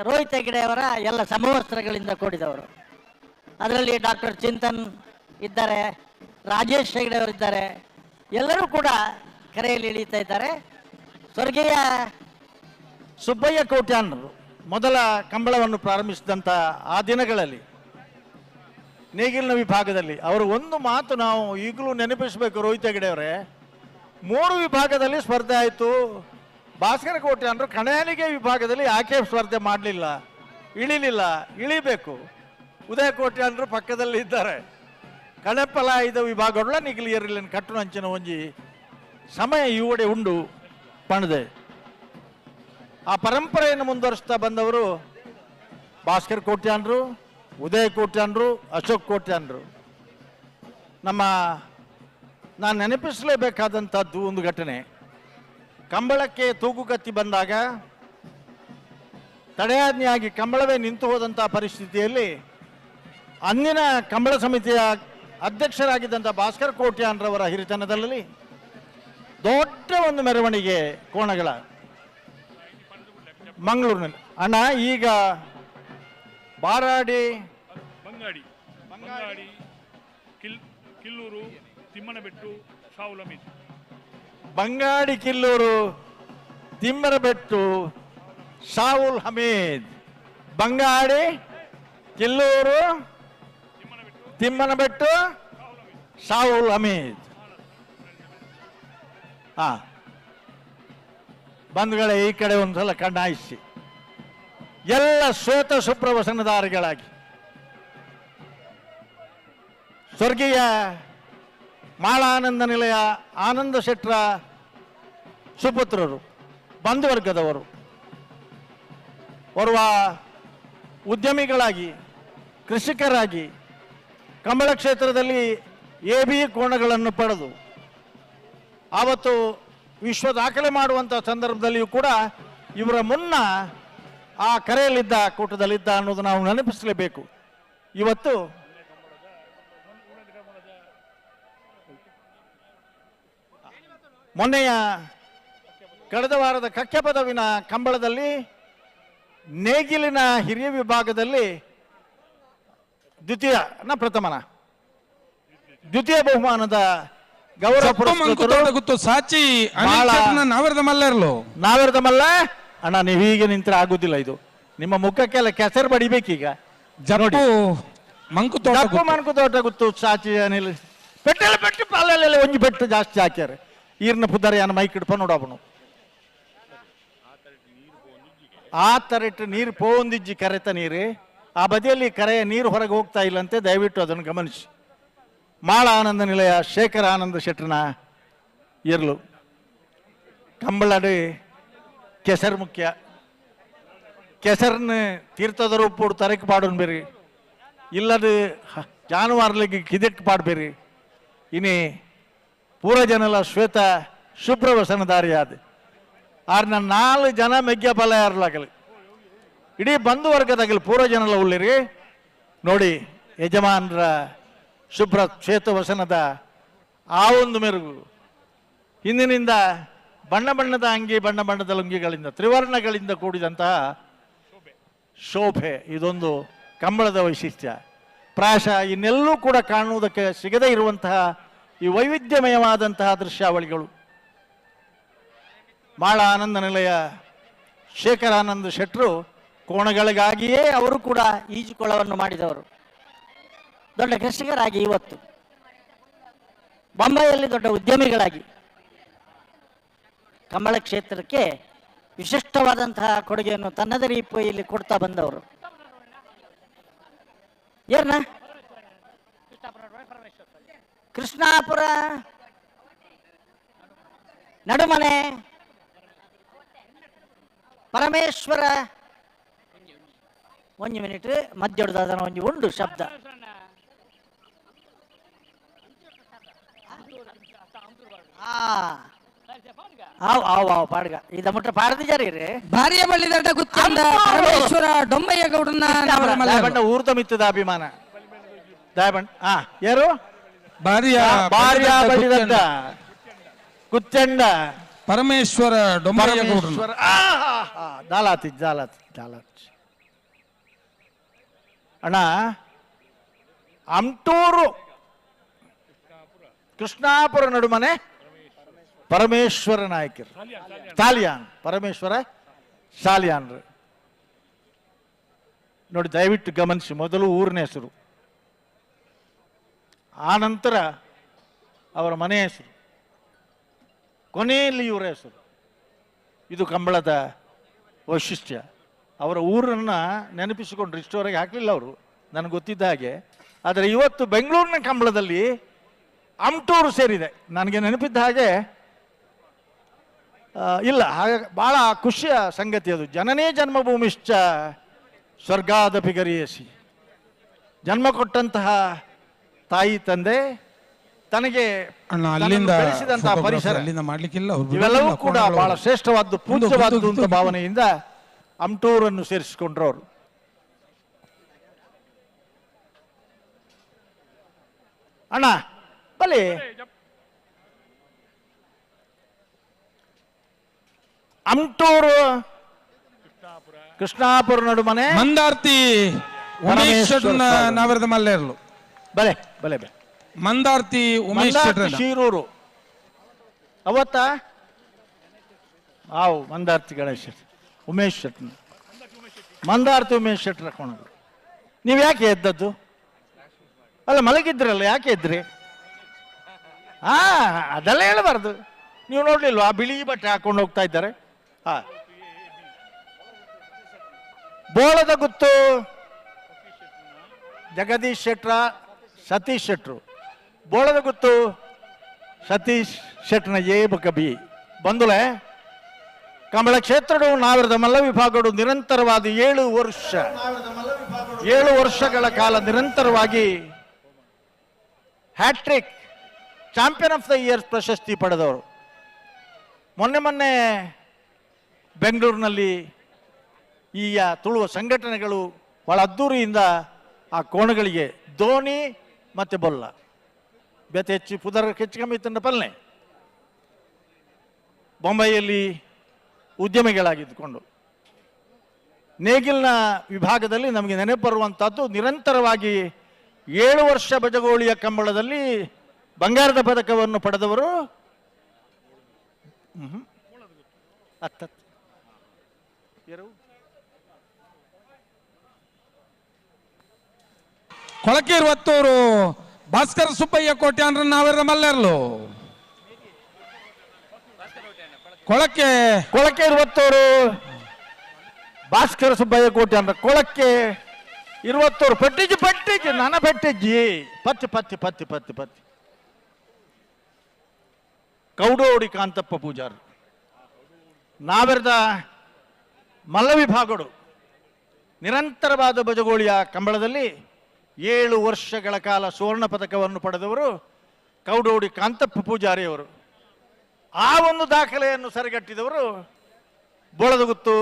ರೋಹಿತ್ ಹೆಗಡೆಯವರ ಎಲ್ಲ ಸಮವಸ್ತ್ರಗಳಿಂದ ಕೂಡಿದವರು. ಅದರಲ್ಲಿ ಡಾಕ್ಟರ್ ಚಿಂತನ್ ಇದ್ದಾರೆ, ರಾಜೇಶ್ ಹೆಗಡೆಯವರಿದ್ದಾರೆ. ಎಲ್ಲರೂ ಕೂಡ ಕರೆಯಲ್ಲಿ ಇಳಿತಾ ಇದ್ದಾರೆ. ಸ್ವರ್ಗೀಯ ಸುಬ್ಬಯ್ಯ ಕೋಟ್ಯಾನ್ರು ಮೊದಲ ಕಂಬಳವನ್ನು ಪ್ರಾರಂಭಿಸಿದಂಥ ಆ ದಿನಗಳಲ್ಲಿ ನೇಗಿಲಿನ ವಿಭಾಗದಲ್ಲಿ ಅವರು ಒಂದು ಮಾತು ನಾವು ಈಗಲೂ ನೆನಪಿಸಬೇಕು. ರೋಹಿತ್ ಹೆಗಡೆಯವರೇ, 3 ವಿಭಾಗದಲ್ಲಿ ಸ್ಪರ್ಧೆ ಆಯಿತು. ಭಾಸ್ಕರ ಕೋಟ್ಯಾನ್ರು ಕಣಾಲಿಗೆ ವಿಭಾಗದಲ್ಲಿ ಯಾಕೆ ಸ್ಪರ್ಧೆ ಮಾಡಲಿಲ್ಲ, ಇಳಿಬೇಕು. ಉದಯ ಕೋಟ್ಯಾನ್ರು ಪಕ್ಕದಲ್ಲಿ ಇದ್ದಾರೆ. ಕಣಪಲ 5 ವಿಭಾಗಗಳ ನಿಗಲಿಯರಿಲ್ಲ ಕಟ್ಟು ಅಂಚಿನ ಒಂಜಿ ಸಮಯ ಇವಡೆ ಉಂಡು ಪಣದೆ ಆ ಪರಂಪರೆಯನ್ನು ಮುಂದುವರಿಸ್ತಾ ಬಂದವರು ಭಾಸ್ಕರ್ ಕೋಟ್ಯಾನ್ರು, ಉದಯ ಕೋಟ್ಯಾನ್ರು, ಅಶೋಕ್ ಕೋಟ್ಯಾನ್ರು. ನಾನು ನೆನಪಿಸಲೇಬೇಕಾದಂಥದ್ದು ಒಂದು ಘಟನೆ. ಕಂಬಳಕ್ಕೆ ತೂಗುಗತ್ತಿ ಬಂದಾಗ ತಡೆಯಾಜ್ಞೆಯಾಗಿ ಕಂಬಳವೇ ನಿಂತು ಹೋದಂಥ ಪರಿಸ್ಥಿತಿಯಲ್ಲಿ ಅಂದಿನ ಕಂಬಳ ಸಮಿತಿಯ ಅಧ್ಯಕ್ಷರಾಗಿದ್ದಂಥ ಭಾಸ್ಕರ್ ಕೋಟ್ಯಾನ್ರವರ ಹಿರಿತನದಲ್ಲಿ ದೊಡ್ಡ ಒಂದು ಮೆರವಣಿಗೆ ಕೋಣಗಳ ಮಂಗಳೂರಿನಲ್ಲಿ. ಅಣ್ಣ ಈಗ ಬಾರಾಡಿ, ಬಂಗಾಡಿ, ಕಿಲ್ಲೂರು, ತಿಮ್ಮನಬೆಟ್ಟು, ಶಾಹುಲ್ ಹಮೀದ್. ಬಂಗಾಡಿ, ಕಿಲ್ಲೂರು, ತಿಮ್ಮನಬೆಟ್ಟು, ಶಾಹುಲ್ ಹಮೀದ್. ಬಂಗಾಡಿ, ಕಿಲ್ಲೂರು, ತಿಮ್ಮನಬೆಟ್ಟು, ಶಾಹುಲ್ ಹಮೀದ್. ಹಾ, ಬಂಧುಗಳೇ, ಈ ಕಡೆ ಒಂದ್ಸಲ ಕಣ್ಣಾಯಿಸಿ. ಎಲ್ಲ ಶ್ವೇತ ಸುಪ್ರವಸನಧಾರಿಗಳಾಗಿ ಸ್ವರ್ಗೀಯ ಮಾಳಾನಂದ ನಿಲಯ ಆನಂದ ಶೆಟ್ರ ಸುಪುತ್ರರು, ಬಂಧುವರ್ಗದವರು, ಓರ್ವ ಉದ್ಯಮಿಗಳಾಗಿ, ಕೃಷಿಕರಾಗಿ ಕಂಬಳ ಕ್ಷೇತ್ರದಲ್ಲಿ AB ಕೋಣಗಳನ್ನು ಪಡೆದು ಆವತ್ತು ವಿಶ್ವ ದಾಖಲೆ ಮಾಡುವಂಥ ಸಂದರ್ಭದಲ್ಲಿಯೂ ಕೂಡ ಇವರ ಮುನ್ನ ಆ ಕರೆಯಲ್ಲಿದ್ದ ಕೂಟದಲ್ಲಿದ್ದ ಅನ್ನೋದು ನಾವು ನೆನಪಿಸಲೇಬೇಕು. ಇವತ್ತು ಮೊನ್ನೆಯ ಕಳೆದ ವಾರದ ಕಕ್ಕೆ ಪದವಿನ ಕಂಬಳದಲ್ಲಿ ನೇಗಿಲಿನ ಹಿರಿಯ ವಿಭಾಗದಲ್ಲಿ ದ್ವಿತೀಯ ಬಹುಮಾನದ ಗೌರವ ಗೊತ್ತು ಸಾಚಿ ನಾವೆರದ ಮಲ್ಲ ಇರಲು ನಾವೆರದ ಮಲ್ಲ. ಅಣ್ಣ, ನೀವು ಹೀಗೆ ನಿಂತರೆ ಆಗುದಿಲ್ಲ. ಇದು ನಿಮ್ಮ ಮುಖಕ್ಕೆಲ್ಲ ಕೆಸರು ಬಡಿಬೇಕೀಗ. ಜಪ್ಪು ಮಂಕು ತೋಟ ಗೊತ್ತು ಸಾಚಿ ಅನಿಲ್ ಪೆಟ್ಟೆಲ್ಲ ಪೆಟ್ಟು ಪಾಲೆಲ್ಲ ಒಂಜಿ ಪೆಟ್ಟು ಜಾಸ್ತಿ ಹಾಕ್ಯಾರ. ಈರ್ನ ಪುದರ ಯಾನ ಮೈಕ್ ಹಿಡ್ಪ ನೋಡವನು ಆ ತರಟ್ಟು ನೀರು ಪೋಂದಿಜ್ಜಿ ಕರೆತ ನೀರು ಆ ಬದಿಯಲ್ಲಿ ಕರೆಯ ನೀರು ಹೊರಗೆ ಹೋಗ್ತಾ ಇಲ್ಲಂತೆ. ದಯವಿಟ್ಟು ಅದನ್ನು ಗಮನಿಸಿ. ಮಾಳ ಆನಂದ ನಿಲಯ ಶೇಖರ ಆನಂದ ಶೆಟ್ಟನ ಇರ್ಲು ಕಂಬಳಡಿ ಕೆಸರು ಮುಖ್ಯ. ಕೆಸರನ್ನ ತೀರ್ಥದರು ಉಪ್ಪು ತರಕ್ಕೆ ಪಾಡೋನ್ ಬೇರಿ, ಇಲ್ಲದ ಜಾನುವಾರ್ಲಿಗೆ ಕಿದಕ್ಕೆ ಪಾಡ್ಬೇರಿ. ಇನ್ನೇ ಪೂರ ಜನಲ ಶ್ವೇತ ಶುಭ್ರವಸನಧಾರಿಯಾದ ಆರ್ನ 4 ಜನ ಮೆಗ್ಯ ಫಲ ಯಾರಲಾಗಲಿ ಇಡೀ ಬಂಧು ವರ್ಗದಾಗಲಿ ಪೂರ ಜನಲ ಉಳ್ಳಿರಿ. ನೋಡಿ, ಯಜಮಾನರ ಶುಭ್ರ ಶ್ವೇತವಸನದ ಆ ಒಂದು ಮೆರುಗು, ಹಿಂದಿನಿಂದ ಬಣ್ಣ ಬಣ್ಣದ ಅಂಗಿ, ಬಣ್ಣ ಬಣ್ಣದ ಲುಂಗಿಗಳಿಂದ, ತ್ರಿವರ್ಣಗಳಿಂದ ಕೂಡಿದಂತಹ ಶೋಭೆ ಇದೊಂದು ಕಂಬಳದ ವೈಶಿಷ್ಟ್ಯ. ಪ್ರಾಯಶಃ ಇನ್ನೆಲ್ಲೂ ಕೂಡ ಕಾಣುವುದಕ್ಕೆ ಸಿಗದೇ ಇರುವಂತಹ ಈ ವೈವಿಧ್ಯಮಯವಾದಂತಹ ದೃಶ್ಯಾವಳಿಗಳು ಮಾಳ ಆನಂದ ನಿಲಯ ಶೇಖರಾನಂದ ಶೆಟ್ರು ಕೋಣಗಳಿಗಾಗಿಯೇ ಅವರು ಕೂಡ ಈಜುಕೊಳವನ್ನು ಮಾಡಿದವರು. ದೊಡ್ಡ ಕೃಷಿಕರಾಗಿ ಇವತ್ತು ಬೊಂಬಾಯಿಯಲ್ಲಿ ದೊಡ್ಡ ಉದ್ಯಮಿಗಳಾಗಿ ಕಂಬಳ ಕ್ಷೇತ್ರಕ್ಕೆ ವಿಶಿಷ್ಟವಾದಂತಹ ಕೊಡುಗೆಯನ್ನು ತನ್ನದೇ ರೀತಿಯಲ್ಲಿ ಕೊಡ್ತಾ ಬಂದವರು. ಏನ ಕೃಷ್ಣಾಪುರ ನಡುಮನೆ ಪರಮೇಶ್ವರ ಒಂದು ಮಿನಿಟ್ ಮಧ್ಯೊಡ್ದಾದನ ಒಂದು ಉಂಡು ಶಬ್ದ ಪಾಡ್ಗ ಇದ ಮುಟ್ಟ ಪಾಡ್ದಿಜಾರಿ ಭಾರಿಯ ಬಳ್ಳಿದಡ್ಡ ಗುತ್ತಂದ ಪರಮೇಶ್ವರ ಡೊಂಬಯ್ಯ ಗೌಡನ ಊರ್ದ ಮಿತ್ತದ ಅಭಿಮಾನ ದಾಯಬಂಡ್ ಯಾರು ಭಾರಿಯ ಬಳ್ಳಿದಡ್ಡ ಕುಚ್ಚಂಡ ಪರಮೇಶ್ವರ ಡೊಂಬಯ್ಯ ಗೌಡನ ದಾಲಾತಿ ಅಣ್ಣ ಅಮ್ಟೂರು ಕೃಷ್ಣಾಪುರ ನಡುಮನೆ ಪರಮೇಶ್ವರ ನಾಯಕರು ಸಾಲಿಯಾನ್ ಪರಮೇಶ್ವರ ಸಾಲಿಯಾನ್ರು ನೋಡಿ. ದಯವಿಟ್ಟು ಗಮನಿಸಿ. ಮೊದಲು ಊರಿನ ಹೆಸರು, ಆನಂತರ ಅವರ ಮನೆ ಹೆಸರು, ಕೊನೆಯಲ್ಲಿ ಇವರ ಹೆಸರು. ಇದು ಕಂಬಳದ ವೈಶಿಷ್ಟ್ಯ. ಅವರ ಊರನ್ನು ನೆನಪಿಸಿಕೊಂಡ್ರು. ಇಷ್ಟವರೆಗೆ ಹಾಕಲಿಲ್ಲ ಅವರು, ನನಗೆ ಗೊತ್ತಿದ್ದ ಹಾಗೆ. ಆದರೆ ಇವತ್ತು ಬೆಂಗಳೂರಿನ ಕಂಬಳದಲ್ಲಿ ಅಮ್ಟೂರು ಸೇರಿದೆ. ನನಗೆ ನೆನಪಿದ್ದ ಹಾಗೆ ಇಲ್ಲ. ಹಾಗೆ ಭಾಳ ಖುಷಿಯ ಸಂಗತಿ ಅದು. ಜನನೇ ಜನ್ಮಭೂಮಿಶ್ಚ ಸ್ವರ್ಗಾದಪಿ ಗರಿಯಸಿ. ಜನ್ಮ ಕೊಟ್ಟಂತಹ ತಾಯಿ ತಂದೆ, ತನಗೆ ಬೆಳೆಸಿದಂತಹ ಪರಿಸರ, ಇವೆಲ್ಲವೂ ಕೂಡ ಬಹಳ ಶ್ರೇಷ್ಠವಾದ್ದು, ಪೂಜ್ಯವಾದ್ದು ಅಂತ ಭಾವನೆಯಿಂದ ಅಮ್ಟೂರನ್ನು ಸೇರಿಸಿಕೊಂಡ್ರು ಅವರು. ಅಣ್ಣ ಬಲಿ ಅಮ್ಟೂರು ಕೃಷ್ಣಾಪುರ ನಡುಮನೆ ಮಂದಾರ್ತಿ ಉಮೇಶ್ ಶೆಟ್ರನ ನವರದ ಮಲ್ಲೇರ್ಲು ಬಲೆ ಬಲೆ ಬಲೆ ಮಂದಾರ್ತಿ ಉಮೇಶ್ ಶೆಟ್ರ ಶೀರೂರು ಅವತ್ತ ಆವು ಮಂದಾರ್ತಿ ಗಣೇಶ್ ಉಮೇಶ್ ಶೆಟ್ರ ಮಂದಾರ್ತಿ ಉಮೇಶ್ ಶೆಟ್ರ ಹಾಕೊಂಡು ನೀವು ಯಾಕೆ ಎದ್ದದ್ದು? ಅಲ್ಲ ಮಲಗಿದ್ರಲ್ಲ, ಯಾಕೆ ಎದ್ರಿ? ಹಾ ಅದೆಲ್ಲ ಹೇಳಬಾರ್ದು. ನೀವು ನೋಡ್ಲಿಲ್ವಾ ಬಿಳಿ ಬಟ್ಟೆ ಹಾಕೊಂಡು ಹೋಗ್ತಾ ಇದ್ದಾರೆ? ಹಾ ಬೋಳದ ಗುತ್ತು ಜಗದೀಶ್ ಶೆಟ್ರ, ಸತೀಶ್ ಶೆಟ್ರು. ಬೋಳದ ಗುತ್ತು ಸತೀಶ್ ಶೆಟ್ರನ ಏಬ ಕಬಿ ಬಂದುಲೆ ಕಂಬಳ ಕ್ಷೇತ್ರಡು ನಾವಿರದ ಮಲ್ಲ ವಿಭಾಗಗಳು ನಿರಂತರವಾದ 7 ವರ್ಷಗಳ ಕಾಲ ನಿರಂತರವಾಗಿ hat trick champion of the year ಪ್ರಶಸ್ತಿ ಪಡೆದವರು. ಮೊನ್ನೆ ಬೆಂಗಳೂರಿನಲ್ಲಿ ಈ ತುಳುವ ಸಂಘಟನೆಗಳು ಬಹಳ ಅದ್ದೂರಿಯಿಂದ ಆ ಕೋಣಗಳಿಗೆ ದೋಣಿ ಮತ್ತೆ ಬೊಲ್ಲ ಬೆತೆ ಹೆಚ್ಚು ಪುದರ್ ಹೆಚ್ಚು ಕಮ್ಮಿ ತಂಡ ಪಲ್ಲೆ ಬೊಂಬೈಯಲ್ಲಿ ಉದ್ಯಮಿಗಳಾಗಿದ್ದುಕೊಂಡು ನೇಗಿಲ್ನ ವಿಭಾಗದಲ್ಲಿ ನಮಗೆ ನೆನಪು ಬರುವಂಥದ್ದು ನಿರಂತರವಾಗಿ 7 ವರ್ಷ ಬಜಗೋಳಿಯ ಕಂಬಳದಲ್ಲಿ ಬಂಗಾರದ ಪದಕವನ್ನು ಪಡೆದವರು ಕೊಳಕೇರು ವತ್ತೂರು ಭಾಸ್ಕರ ಸುಬ್ಬಯ್ಯ ಕೋಟ್ಯಾನ್ರ ನಾವೆರ ಮಲ್ಲೇರ್ಲು ಕೊಳಕೆ 20 ಭಾಸ್ಕರ ಸುಬ್ಬಯ್ಯ ಕೋಟೆ ಅಂದ್ರೆ ಕೊಳಕ್ಕೆ 20 ಪಟ್ಟಿಜ್ಜಿ ನನ್ನ ಪಟ್ಟಿಜ್ಜಿ ಪತ್ತಿ ಕೌಡೋಡಿ ಕಾಂತಪ್ಪ ಪೂಜಾರಿ ನಾವೆರದ ಮಲ್ಲ ವಿಭಾಗಗಳು ನಿರಂತರವಾದ ಬಜಗೋಳಿಯ ಕಂಬಳದಲ್ಲಿ 7 ವರ್ಷಗಳ ಕಾಲ ಸುವರ್ಣ ಪದಕವನ್ನು ಪಡೆದವರು ಕೌಡೋಡಿ ಕಾಂತಪ್ಪ ಪೂಜಾರಿಯವರು. ಆ ಒಂದು ದಾಖಲೆಯನ್ನು ಸರಿಗಟ್ಟಿದವರು ಬೋಳದಗುತ್ತು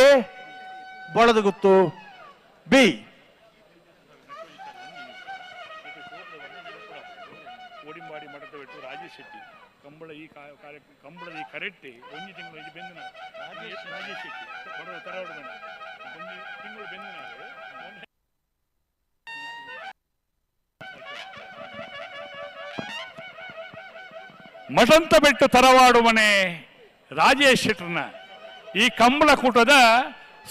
ಎ, ಬೋಳದಗುತ್ತು ಬಿ. ಓಡಿಂಬಾಡಿ ಮಠದ ಬಿಟ್ಟು ರಾಜೇಶ್ ಶೆಟ್ಟಿ ಕಂಬಳದ ಈ ಕರೆಟ್ಟಿ ಒಂದು ತಿಂಗಳು ಬೆಂದಿನ ರಾಜೇಶ್ ಶೆಟ್ಟಿ ತರವಾಡ ಒಂದು ತಿಂಗಳು ಬೆಂದಿನ ಮಠಂತ ಬೆಟ್ಟು ತರವಾಡು ಮನೆ ರಾಜೇಶ್ ಶೆಟ್ರನ ಈ ಕಂಬಳ ಕೂಟದ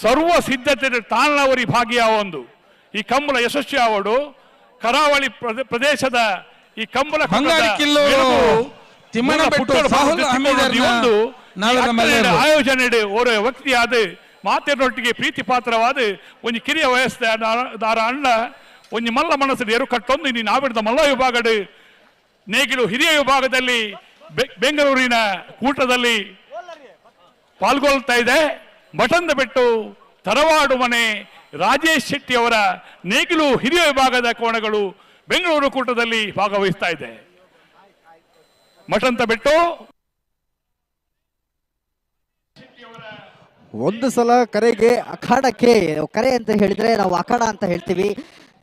ಸರ್ವ ಸಿದ್ಧತೆ ತಾಳ್ನವರಿ ಭಾಗಿಯಾವೊಂದು ಈ ಕಂಬಳ ಯಶಸ್ವಿ ಆವಡು ಕರಾವಳಿ ಪ್ರದೇಶದ ಈ ಕಂಬಳ ಆಯೋಜನೆ ಓರ್ವ ವ್ಯಕ್ತಿಯಾದ ಮಾತಿನೊಟ್ಟಿಗೆ ಪ್ರೀತಿ ಪಾತ್ರವಾದ ಒಂದು ಕಿರಿಯ ವಯಸ್ಸಾರ ಅಣ್ಣ ಒಂದು ಮಲ್ಲ ಮನಸ್ಸು ಎರು ಕಟ್ಟೊಂದು ನೀನು ನಾವಿಡ್ದ ಮಲ್ಲ ವಿಭಾಗದ ನೇಗಿಲು ಹಿರಿಯ ವಿಭಾಗದಲ್ಲಿ ಬೆಂಗಳೂರಿನ ಕೂಟದಲ್ಲಿ ಪಾಲ್ಗೊಳ್ತಾ ಇದೆ. ಮಠಂದ ಬೆಟ್ಟು ತರವಾಡು ಮನೆ ರಾಜೇಶ್ ಶೆಟ್ಟಿ ಅವರ ನೇಗಿಲು ಹಿರಿಯ ವಿಭಾಗದ ಕೋಣಗಳು ಬೆಂಗಳೂರು ಕೂಟದಲ್ಲಿ ಭಾಗವಹಿಸ್ತಾ ಇದೆ. ಮಠಂತ ಬೆಟ್ಟು ಒಂದು ಸಲ ಕರೆಗೆ ಅಖಾಡಕ್ಕೆ ಕರೆ ಅಂತ ಹೇಳಿದ್ರೆ ನಾವು ಅಖಾಡ ಅಂತ ಹೇಳ್ತೀವಿ.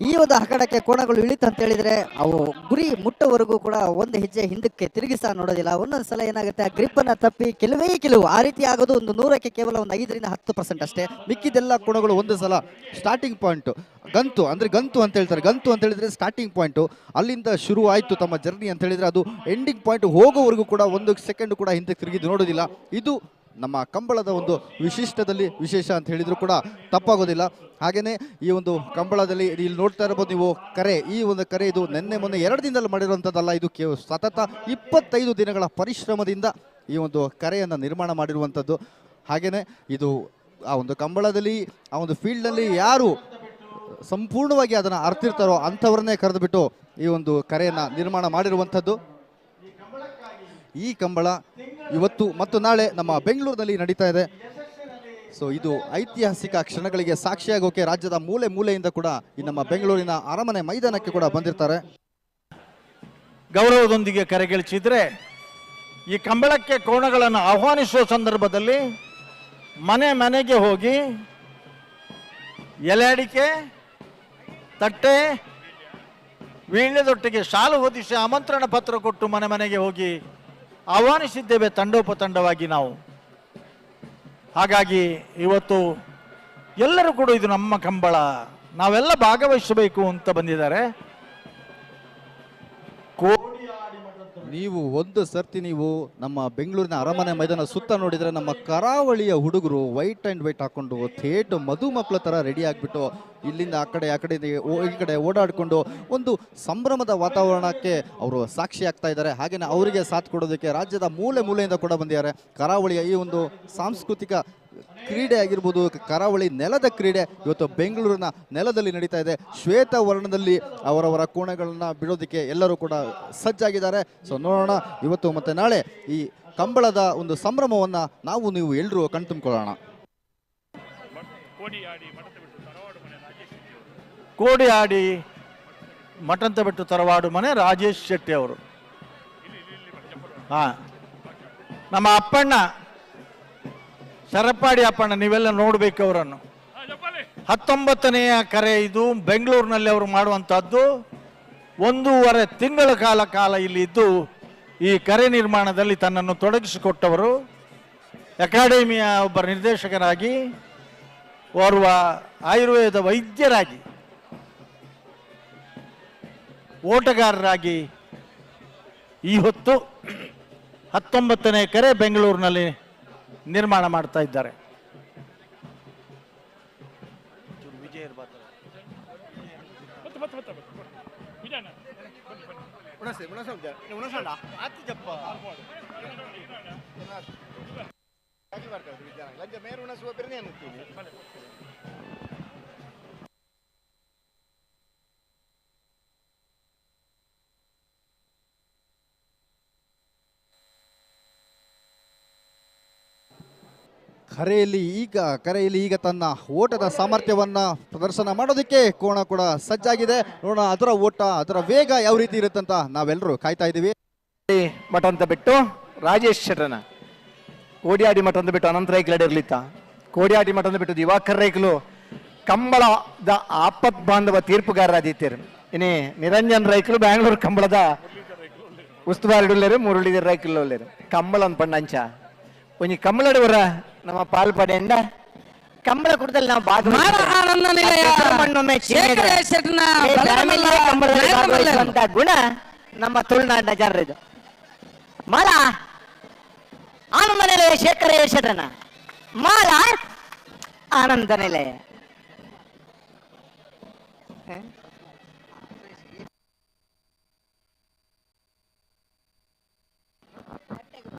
ಈ ಒಂದು ಅಖಾಡಕ್ಕೆ ಕೋಣಗಳು ಇಳಿತು ಅಂತ ಹೇಳಿದ್ರೆ ಅವು ಗುರಿ ಮುಟ್ಟವರೆಗೂ ಕೂಡ ಒಂದು ಹೆಜ್ಜೆ ಹಿಂದಕ್ಕೆ ತಿರುಗಿಸ ನೋಡೋದಿಲ್ಲ. ಒಂದೊಂದು ಸಲ ಏನಾಗುತ್ತೆ ಆ ಗ್ರಿಪ್ ಅನ್ನ ತಪ್ಪಿ ಕೆಲವು ಆ ರೀತಿ ಆಗೋದು ಒಂದು 100ಕ್ಕೆ ಕೇವಲ ಒಂದು 5ರಿಂದ 10% ಅಷ್ಟೇ. ಮಿಕ್ಕಿದೆಲ್ಲ ಕೋಣಗಳು ಒಂದು ಸಲ ಸ್ಟಾರ್ಟಿಂಗ್ ಪಾಯಿಂಟ್ ಗಂತು ಅಂತ ಹೇಳ್ತಾರೆ. ಗಂತು ಅಂತ ಹೇಳಿದ್ರೆ ಸ್ಟಾರ್ಟಿಂಗ್ ಪಾಯಿಂಟು, ಅಲ್ಲಿಂದ ಶುರು ಆಯಿತು ತಮ್ಮ ಜರ್ನಿ ಅಂತ ಹೇಳಿದ್ರೆ ಅದು ಎಂಡಿಂಗ್ ಪಾಯಿಂಟ್ ಹೋಗೋವರೆಗೂ ಕೂಡ 1 ಸೆಕೆಂಡ್ ಕೂಡ ಹಿಂದಕ್ಕೆ ತಿರುಗಿದ್ದು ನೋಡೋದಿಲ್ಲ. ಇದು ನಮ್ಮ ಕಂಬಳದ ಒಂದು ವಿಶೇಷ ಅಂತ ಹೇಳಿದ್ರು ಕೂಡ ತಪ್ಪಾಗೋದಿಲ್ಲ. ಹಾಗೆಯೇ ಈ ಒಂದು ಕಂಬಳದಲ್ಲಿ ಇಲ್ಲಿ ನೋಡ್ತಾ ಇರಬಹುದು ನೀವು ಕರೆ, ಈ ಒಂದು ಕರೆ ಇದು ಮೊನ್ನೆ 2 ದಿನದಲ್ಲಿ ಮಾಡಿರುವಂಥದ್ದಲ್ಲ. ಇದು ಸತತ 25 ದಿನಗಳ ಪರಿಶ್ರಮದಿಂದ ಈ ಒಂದು ಕರೆಯನ್ನು ನಿರ್ಮಾಣ ಮಾಡಿರುವಂಥದ್ದು. ಹಾಗೆಯೇ ಇದು ಆ ಒಂದು ಕಂಬಳದಲ್ಲಿ ಆ ಒಂದು ಫೀಲ್ಡ್ನಲ್ಲಿ ಯಾರು ಸಂಪೂರ್ಣವಾಗಿ ಅದನ್ನು ಅರ್ತಿರ್ತಾರೋ ಅಂಥವ್ರನ್ನೇ ಕರೆದುಬಿಟ್ಟು ಈ ಒಂದು ಕರೆಯನ್ನು ನಿರ್ಮಾಣ ಮಾಡಿರುವಂಥದ್ದು. ಈ ಕಂಬಳ ಇವತ್ತು ಮತ್ತು ನಾಳೆ ನಮ್ಮ ಬೆಂಗಳೂರಿನಲ್ಲಿ ನಡೀತಾ ಇದೆ. ಸೊ ಇದು ಐತಿಹಾಸಿಕ ಕ್ಷಣಗಳಿಗೆ ಸಾಕ್ಷಿಯಾಗೋಕೆ ರಾಜ್ಯದ ಮೂಲೆಯಿಂದ ಕೂಡ ಈ ನಮ್ಮ ಬೆಂಗಳೂರಿನ ಅರಮನೆ ಮೈದಾನಕ್ಕೆ ಕೂಡ ಬಂದಿರ್ತಾರೆ. ಗೌರವದೊಂದಿಗೆ ಕರೆಗಳಿಸಿದ್ರೆ ಈ ಕಂಬಳಕ್ಕೆ ಕೋಣಗಳನ್ನು ಆಹ್ವಾನಿಸುವ ಸಂದರ್ಭದಲ್ಲಿ ಮನೆ ಮನೆಗೆ ಹೋಗಿ ಎಲೆ ಅಡಿಕೆ, ತಟ್ಟೆ, ವೀಳ್ಯದೊಟ್ಟಿಗೆ ಶಾಲು ಹೊದಿಸಿ ಆಮಂತ್ರಣ ಪತ್ರ ಕೊಟ್ಟು ಮನೆ ಮನೆಗೆ ಹೋಗಿ ಆಹ್ವಾನಿಸಿದ್ದೇವೆ ತಂಡೋಪತಂಡವಾಗಿ ನಾವು. ಹಾಗಾಗಿ ಇವತ್ತು ಎಲ್ಲರೂ ಕೂಡ ಇದು ನಮ್ಮ ಕಂಬಳ, ನಾವೆಲ್ಲ ಭಾಗವಹಿಸಬೇಕು ಅಂತ ಬಂದಿದ್ದಾರೆ. ನೀವು ಒಂದು ಸರ್ತಿ ನೀವು ನಮ್ಮ ಬೆಂಗಳೂರಿನ ಅರಮನೆ ಮೈದಾನ ಸುತ್ತ ನೋಡಿದರೆ ನಮ್ಮ ಕರಾವಳಿಯ ಹುಡುಗರು ವೈಟ್ ಆ್ಯಂಡ್ ವೈಟ್ ಹಾಕೊಂಡು ಥೇಟ್ ಮಧುಮಕ್ಕಳ ಥರ ರೆಡಿ ಆಗಿಬಿಟ್ಟು ಇಲ್ಲಿಂದ ಆ ಕಡೆ ಈ ಕಡೆ ಓಡಾಡಿಕೊಂಡು ಒಂದು ಸಂಭ್ರಮದ ವಾತಾವರಣಕ್ಕೆ ಅವರು ಸಾಕ್ಷಿ ಆಗ್ತಾ ಇದ್ದಾರೆ. ಹಾಗೆಯೇ ಅವರಿಗೆ ಸಾಥ್ ಕೊಡೋದಕ್ಕೆ ರಾಜ್ಯದ ಮೂಲೆ ಮೂಲೆಯಿಂದ ಕೂಡ ಬಂದಿದ್ದಾರೆ. ಕರಾವಳಿಯ ಈ ಒಂದು ಸಾಂಸ್ಕೃತಿಕ ಕ್ರೀಡೆ ಆಗಿರ್ಬೋದು, ಕರಾವಳಿ ನೆಲದ ಕ್ರೀಡೆ ಇವತ್ತು ಬೆಂಗಳೂರಿನ ನೆಲದಲ್ಲಿ ನಡೀತಾ ಇದೆ. ಶ್ವೇತ ವರ್ಣದಲ್ಲಿ ಅವರವರ ಕೋಣೆಗಳನ್ನು ಬಿಡೋದಕ್ಕೆ ಎಲ್ಲರೂ ಕೂಡ ಸಜ್ಜಾಗಿದ್ದಾರೆ. ಸೊ ನೋಡೋಣ ಇವತ್ತು ಮತ್ತು ನಾಳೆ ಈ ಕಂಬಳದ ಒಂದು ಸಂಭ್ರಮವನ್ನು ನೀವು ಎಲ್ಲರೂ ಕಣ್ತುಂಬಿಕೊಳ್ಳೋಣ. ಕೋಡಿ ಆಡಿ ಮಠಂತ ಬಿಟ್ಟು ತರವಾಡು ಮನೆ ರಾಜೇಶ್ ಶೆಟ್ಟಿ ಅವರು. ನಮ್ಮ ಅಪ್ಪಣ್ಣ ಶರಪ್ಪಾಡಿ ಅಪ್ಪಣ್ಣ, ನೀವೆಲ್ಲ ನೋಡಬೇಕು ಅವರನ್ನು. 19ನೆಯ ಕರೆ ಇದು. ಬೆಂಗಳೂರಿನಲ್ಲಿ ಅವರು ಮಾಡುವಂಥದ್ದು. 1.5 ತಿಂಗಳ ಕಾಲ ಇಲ್ಲಿ ಇದ್ದು ಈ ಕರೆ ನಿರ್ಮಾಣದಲ್ಲಿ ತನ್ನನ್ನು ತೊಡಗಿಸಿಕೊಟ್ಟವರು. ಅಕಾಡೆಮಿಯ ಒಬ್ಬ ನಿರ್ದೇಶಕರಾಗಿ, ಓರ್ವ ಆಯುರ್ವೇದ ವೈದ್ಯರಾಗಿ, ಓಟಗಾರರಾಗಿ ಈ ಹೊತ್ತು 19ನೇ ಕರೆ ಬೆಂಗಳೂರಿನಲ್ಲಿ ನಿರ್ಮಾಣ ಮಾಡ್ತಾ ಇದ್ದಾರೆ. ಕರೆಯಲ್ಲಿ ಈಗ ತನ್ನ ಓಟದ ಸಾಮರ್ಥ್ಯವನ್ನ ಪ್ರದರ್ಶನ ಮಾಡೋದಕ್ಕೆ ಕೋಣ ಕೂಡ ಸಜ್ಜಾಗಿದೆ. ನೋಡೋಣ ಅದರ ಓಟ, ಅದರ ವೇಗ ಯಾವ ರೀತಿ ಇರುತ್ತಂತ ನಾವೆಲ್ಲರೂ ಕಾಯ್ತಾ ಇದ್ದೀವಿ. ಮಠ ಅಂತ ಬಿಟ್ಟು ರಾಜೇಶ್ ಶೆಟ್ಟನ ಕೋಡಿಯಾಡಿ ಮಠ ಅಂತ ಬಿಟ್ಟು ಅನಂತ ರೈಕಲ್ ಇರ್ಲಿತ್ತ. ಕೋಡಿಯಾಡಿ ಮಠ ಅಂತ ಬಿಟ್ಟು ದಿವಾಕರ್ ರೈಕಲು ಕಂಬಳದ ಆಪತ್ ಬಾಂಧವ ತೀರ್ಪುಗಾರರಾದಿತ್ತೀರು. ಇನ್ನೇ ನಿರಂಜನ್ ರೈಕಲು ಬ್ಯಾಂಗ್ಳೂರು ಕಂಬಳದ ಉಸ್ತುವಾರಿಡುಳ್ಳೇರು, ಮುರುಳಿದ ರೈಕಲ್ ಒಳ್ಳೇರು ಕಂಬಳ ಅಂತ ಪಂಡಂಚ ಒಂಜಿ ಕಂಬಳಡುವರ ನಮ್ಮ ಪಾಲ್ಪಡೆಯಿಂದ ಕಂಬಳ ಕುಟದಲ್ಲಿ ನಾವು ಭಾಗವಹಿಸುವಂತ ಗುಣ ನಮ್ಮ ತುಳುನಾಡಿನ ಜನರಿದು. ಮಾಲ ಆನಂದ ನಿಲಯ ಶೇಖರ ಶೆಟ್ಟನ ಮಾಲ ಆನಂದ ನಿಲಯ.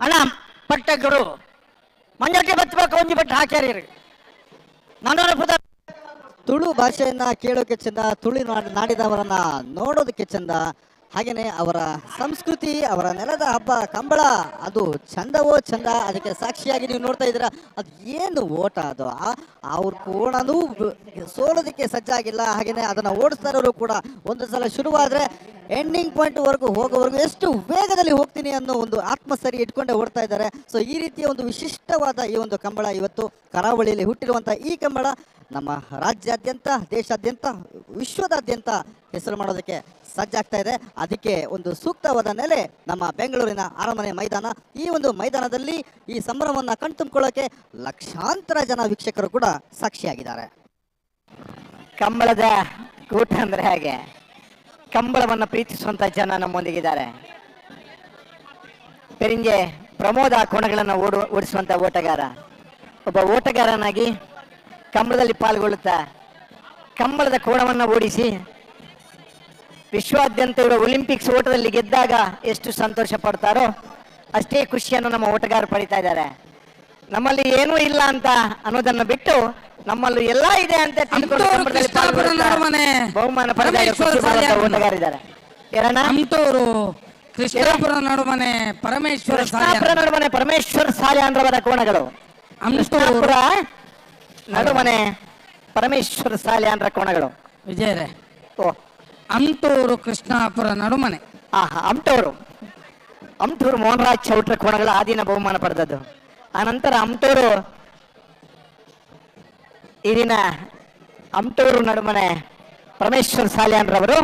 ಅಣ್ಣ ಪಟ್ಟಗಳು ಮಂಜಕ್ಕೆ ಬತ್ತಬೇಕು ಒಂಜಿ ಬಟ್ಟೆ ಹಾಕ್ಯಾರ. ತುಳು ಭಾಷೆಯನ್ನ ಕೇಳೋಕೆ ಚಂದ, ತುಳು ನಾಡಿದವರನ್ನ ನೋಡೋದಕ್ಕೆ ಚಂದ, ಹಾಗೇನೆ ಅವರ ಸಂಸ್ಕೃತಿ, ಅವರ ನೆಲದ ಹಬ್ಬ ಕಂಬಳ ಅದು ಚಂದವೋ ಚಂದ. ಅದಕ್ಕೆ ಸಾಕ್ಷಿಯಾಗಿ ನೀವು ನೋಡ್ತಾ ಇದ್ದೀರಾ, ಅದು ಏನು ಓಟ ಅದು. ಅವ್ರ ಕೋಣನೂ ಸೋಲೋದಕ್ಕೆ ಸಜ್ಜಾಗಿಲ್ಲ. ಹಾಗೇನೆ ಅದನ್ನ ಓಡಿಸ್ತಾ ಇರೋರು ಕೂಡ ಒಂದು ಸಲ ಶುರುವಾದ್ರೆ ಎಂಡಿಂಗ್ ಪಾಯಿಂಟ್ ವರೆಗೂ ಹೋಗೋವರೆಗೂ ಎಷ್ಟು ವೇಗದಲ್ಲಿ ಹೋಗ್ತೀನಿ ಅನ್ನೋ ಒಂದು ಆತ್ಮಸರಿ ಇಟ್ಕೊಂಡೇ ಓಡ್ತಾ ಇದ್ದಾರೆ. ಸೊ ಈ ರೀತಿಯ ಒಂದು ವಿಶಿಷ್ಟವಾದ ಈ ಒಂದು ಕಂಬಳ ಇವತ್ತು ಕರಾವಳಿಯಲ್ಲಿ ಹುಟ್ಟಿರುವಂಥ ಈ ಕಂಬಳ ನಮ್ಮ ರಾಜ್ಯಾದ್ಯಂತ, ದೇಶಾದ್ಯಂತ, ವಿಶ್ವದಾದ್ಯಂತ ಹೆಸರು ಮಾಡೋದಕ್ಕೆ ಸಜ್ಜಾಗ್ತಾ ಇದೆ. ಅದಕ್ಕೆ ಒಂದು ಸೂಕ್ತವಾದ ನೆಲೆ ನಮ್ಮ ಬೆಂಗಳೂರಿನ ಅರಮನೆ ಮೈದಾನ. ಈ ಒಂದು ಮೈದಾನದಲ್ಲಿ ಈ ಸಂಭ್ರಮವನ್ನು ಕಣ್ತುಂಬಿಕೊಳ್ಳೋಕೆ ಲಕ್ಷಾಂತರ ಜನ ವೀಕ್ಷಕರು ಕೂಡ ಸಾಕ್ಷಿಯಾಗಿದ್ದಾರೆ. ಕಂಬಳದ ಕೂಟ ಅಂದ್ರೆ ಹಾಗೆ, ಕಂಬಳವನ್ನು ಪ್ರೀತಿಸುವಂತ ಜನ ನಮ್ಮೊಂದಿಗಿದ್ದಾರೆ. ಪೆರಿಂಜೆ ಪ್ರಮೋದ ಕೋಣಗಳನ್ನು ಓಡಿಸುವಂತ ಓಟಗಾರ, ಒಬ್ಬ ಓಟಗಾರನಾಗಿ ಕಂಬಳದಲ್ಲಿ ಪಾಲ್ಗೊಳ್ಳುತ್ತಾ ಕಂಬಳದ ಕೋಣವನ್ನು ಓಡಿಸಿ ವಿಶ್ವಾದ್ಯಂತ ಇರುವ ಒಲಿಂಪಿಕ್ಸ್ ಓಟದಲ್ಲಿ ಗೆದ್ದಾಗ ಎಷ್ಟು ಸಂತೋಷ ಪಡ್ತಾರೋ ಅಷ್ಟೇ ಖುಷಿಯನ್ನು ನಮ್ಮ ಓಟಗಾರ ಪಡಿತಾ ಇದ್ದಾರೆ. ನಮ್ಮಲ್ಲಿ ಏನೂ ಇಲ್ಲ ಅಂತ ಅನ್ನೋದನ್ನು ಬಿಟ್ಟು ನಮ್ಮಲ್ಲೂ ಎಲ್ಲ ಇದೆ ಅಂತ ಬಹುಮಾನ ಓಟಗಾರಿದ್ದಾರೆ. ಕೃಷ್ಣಾಪುರ ನಡುಮನೆ ಪರಮೇಶ್ವರ ನಡುಮನೆ ಪರಮೇಶ್ವರ ಸಾಲ್ಯಾಂದ್ರವರ ಕೋಣಗಳು. ಕೃಷ್ಣಾಪುರ ನಡುಮನೆ ಪರಮೇಶ್ವರ ಸಾಲ್ಯಾಂದ್ರ ಕೋಣಗಳು. ವಿಜಯರೇ, ಅಂತೂರು ಕೃಷ್ಣಾಪುರ ನಡುಮನೆ ಅಮ್ಟೂರು ಮೋಹನರಾಜ್ ಚೌಟ್ರ ಕೋಣಗಳ ಆದಿನ ಬಹುಮಾನ ಪಡೆದದ್ದು. ಆನಂತರ ಅಮ್ಟೂರು ನಡುಮನೆ ಪರಮೇಶ್ವರ್ ಸಾಲ್ಯಾನ್ ರವರು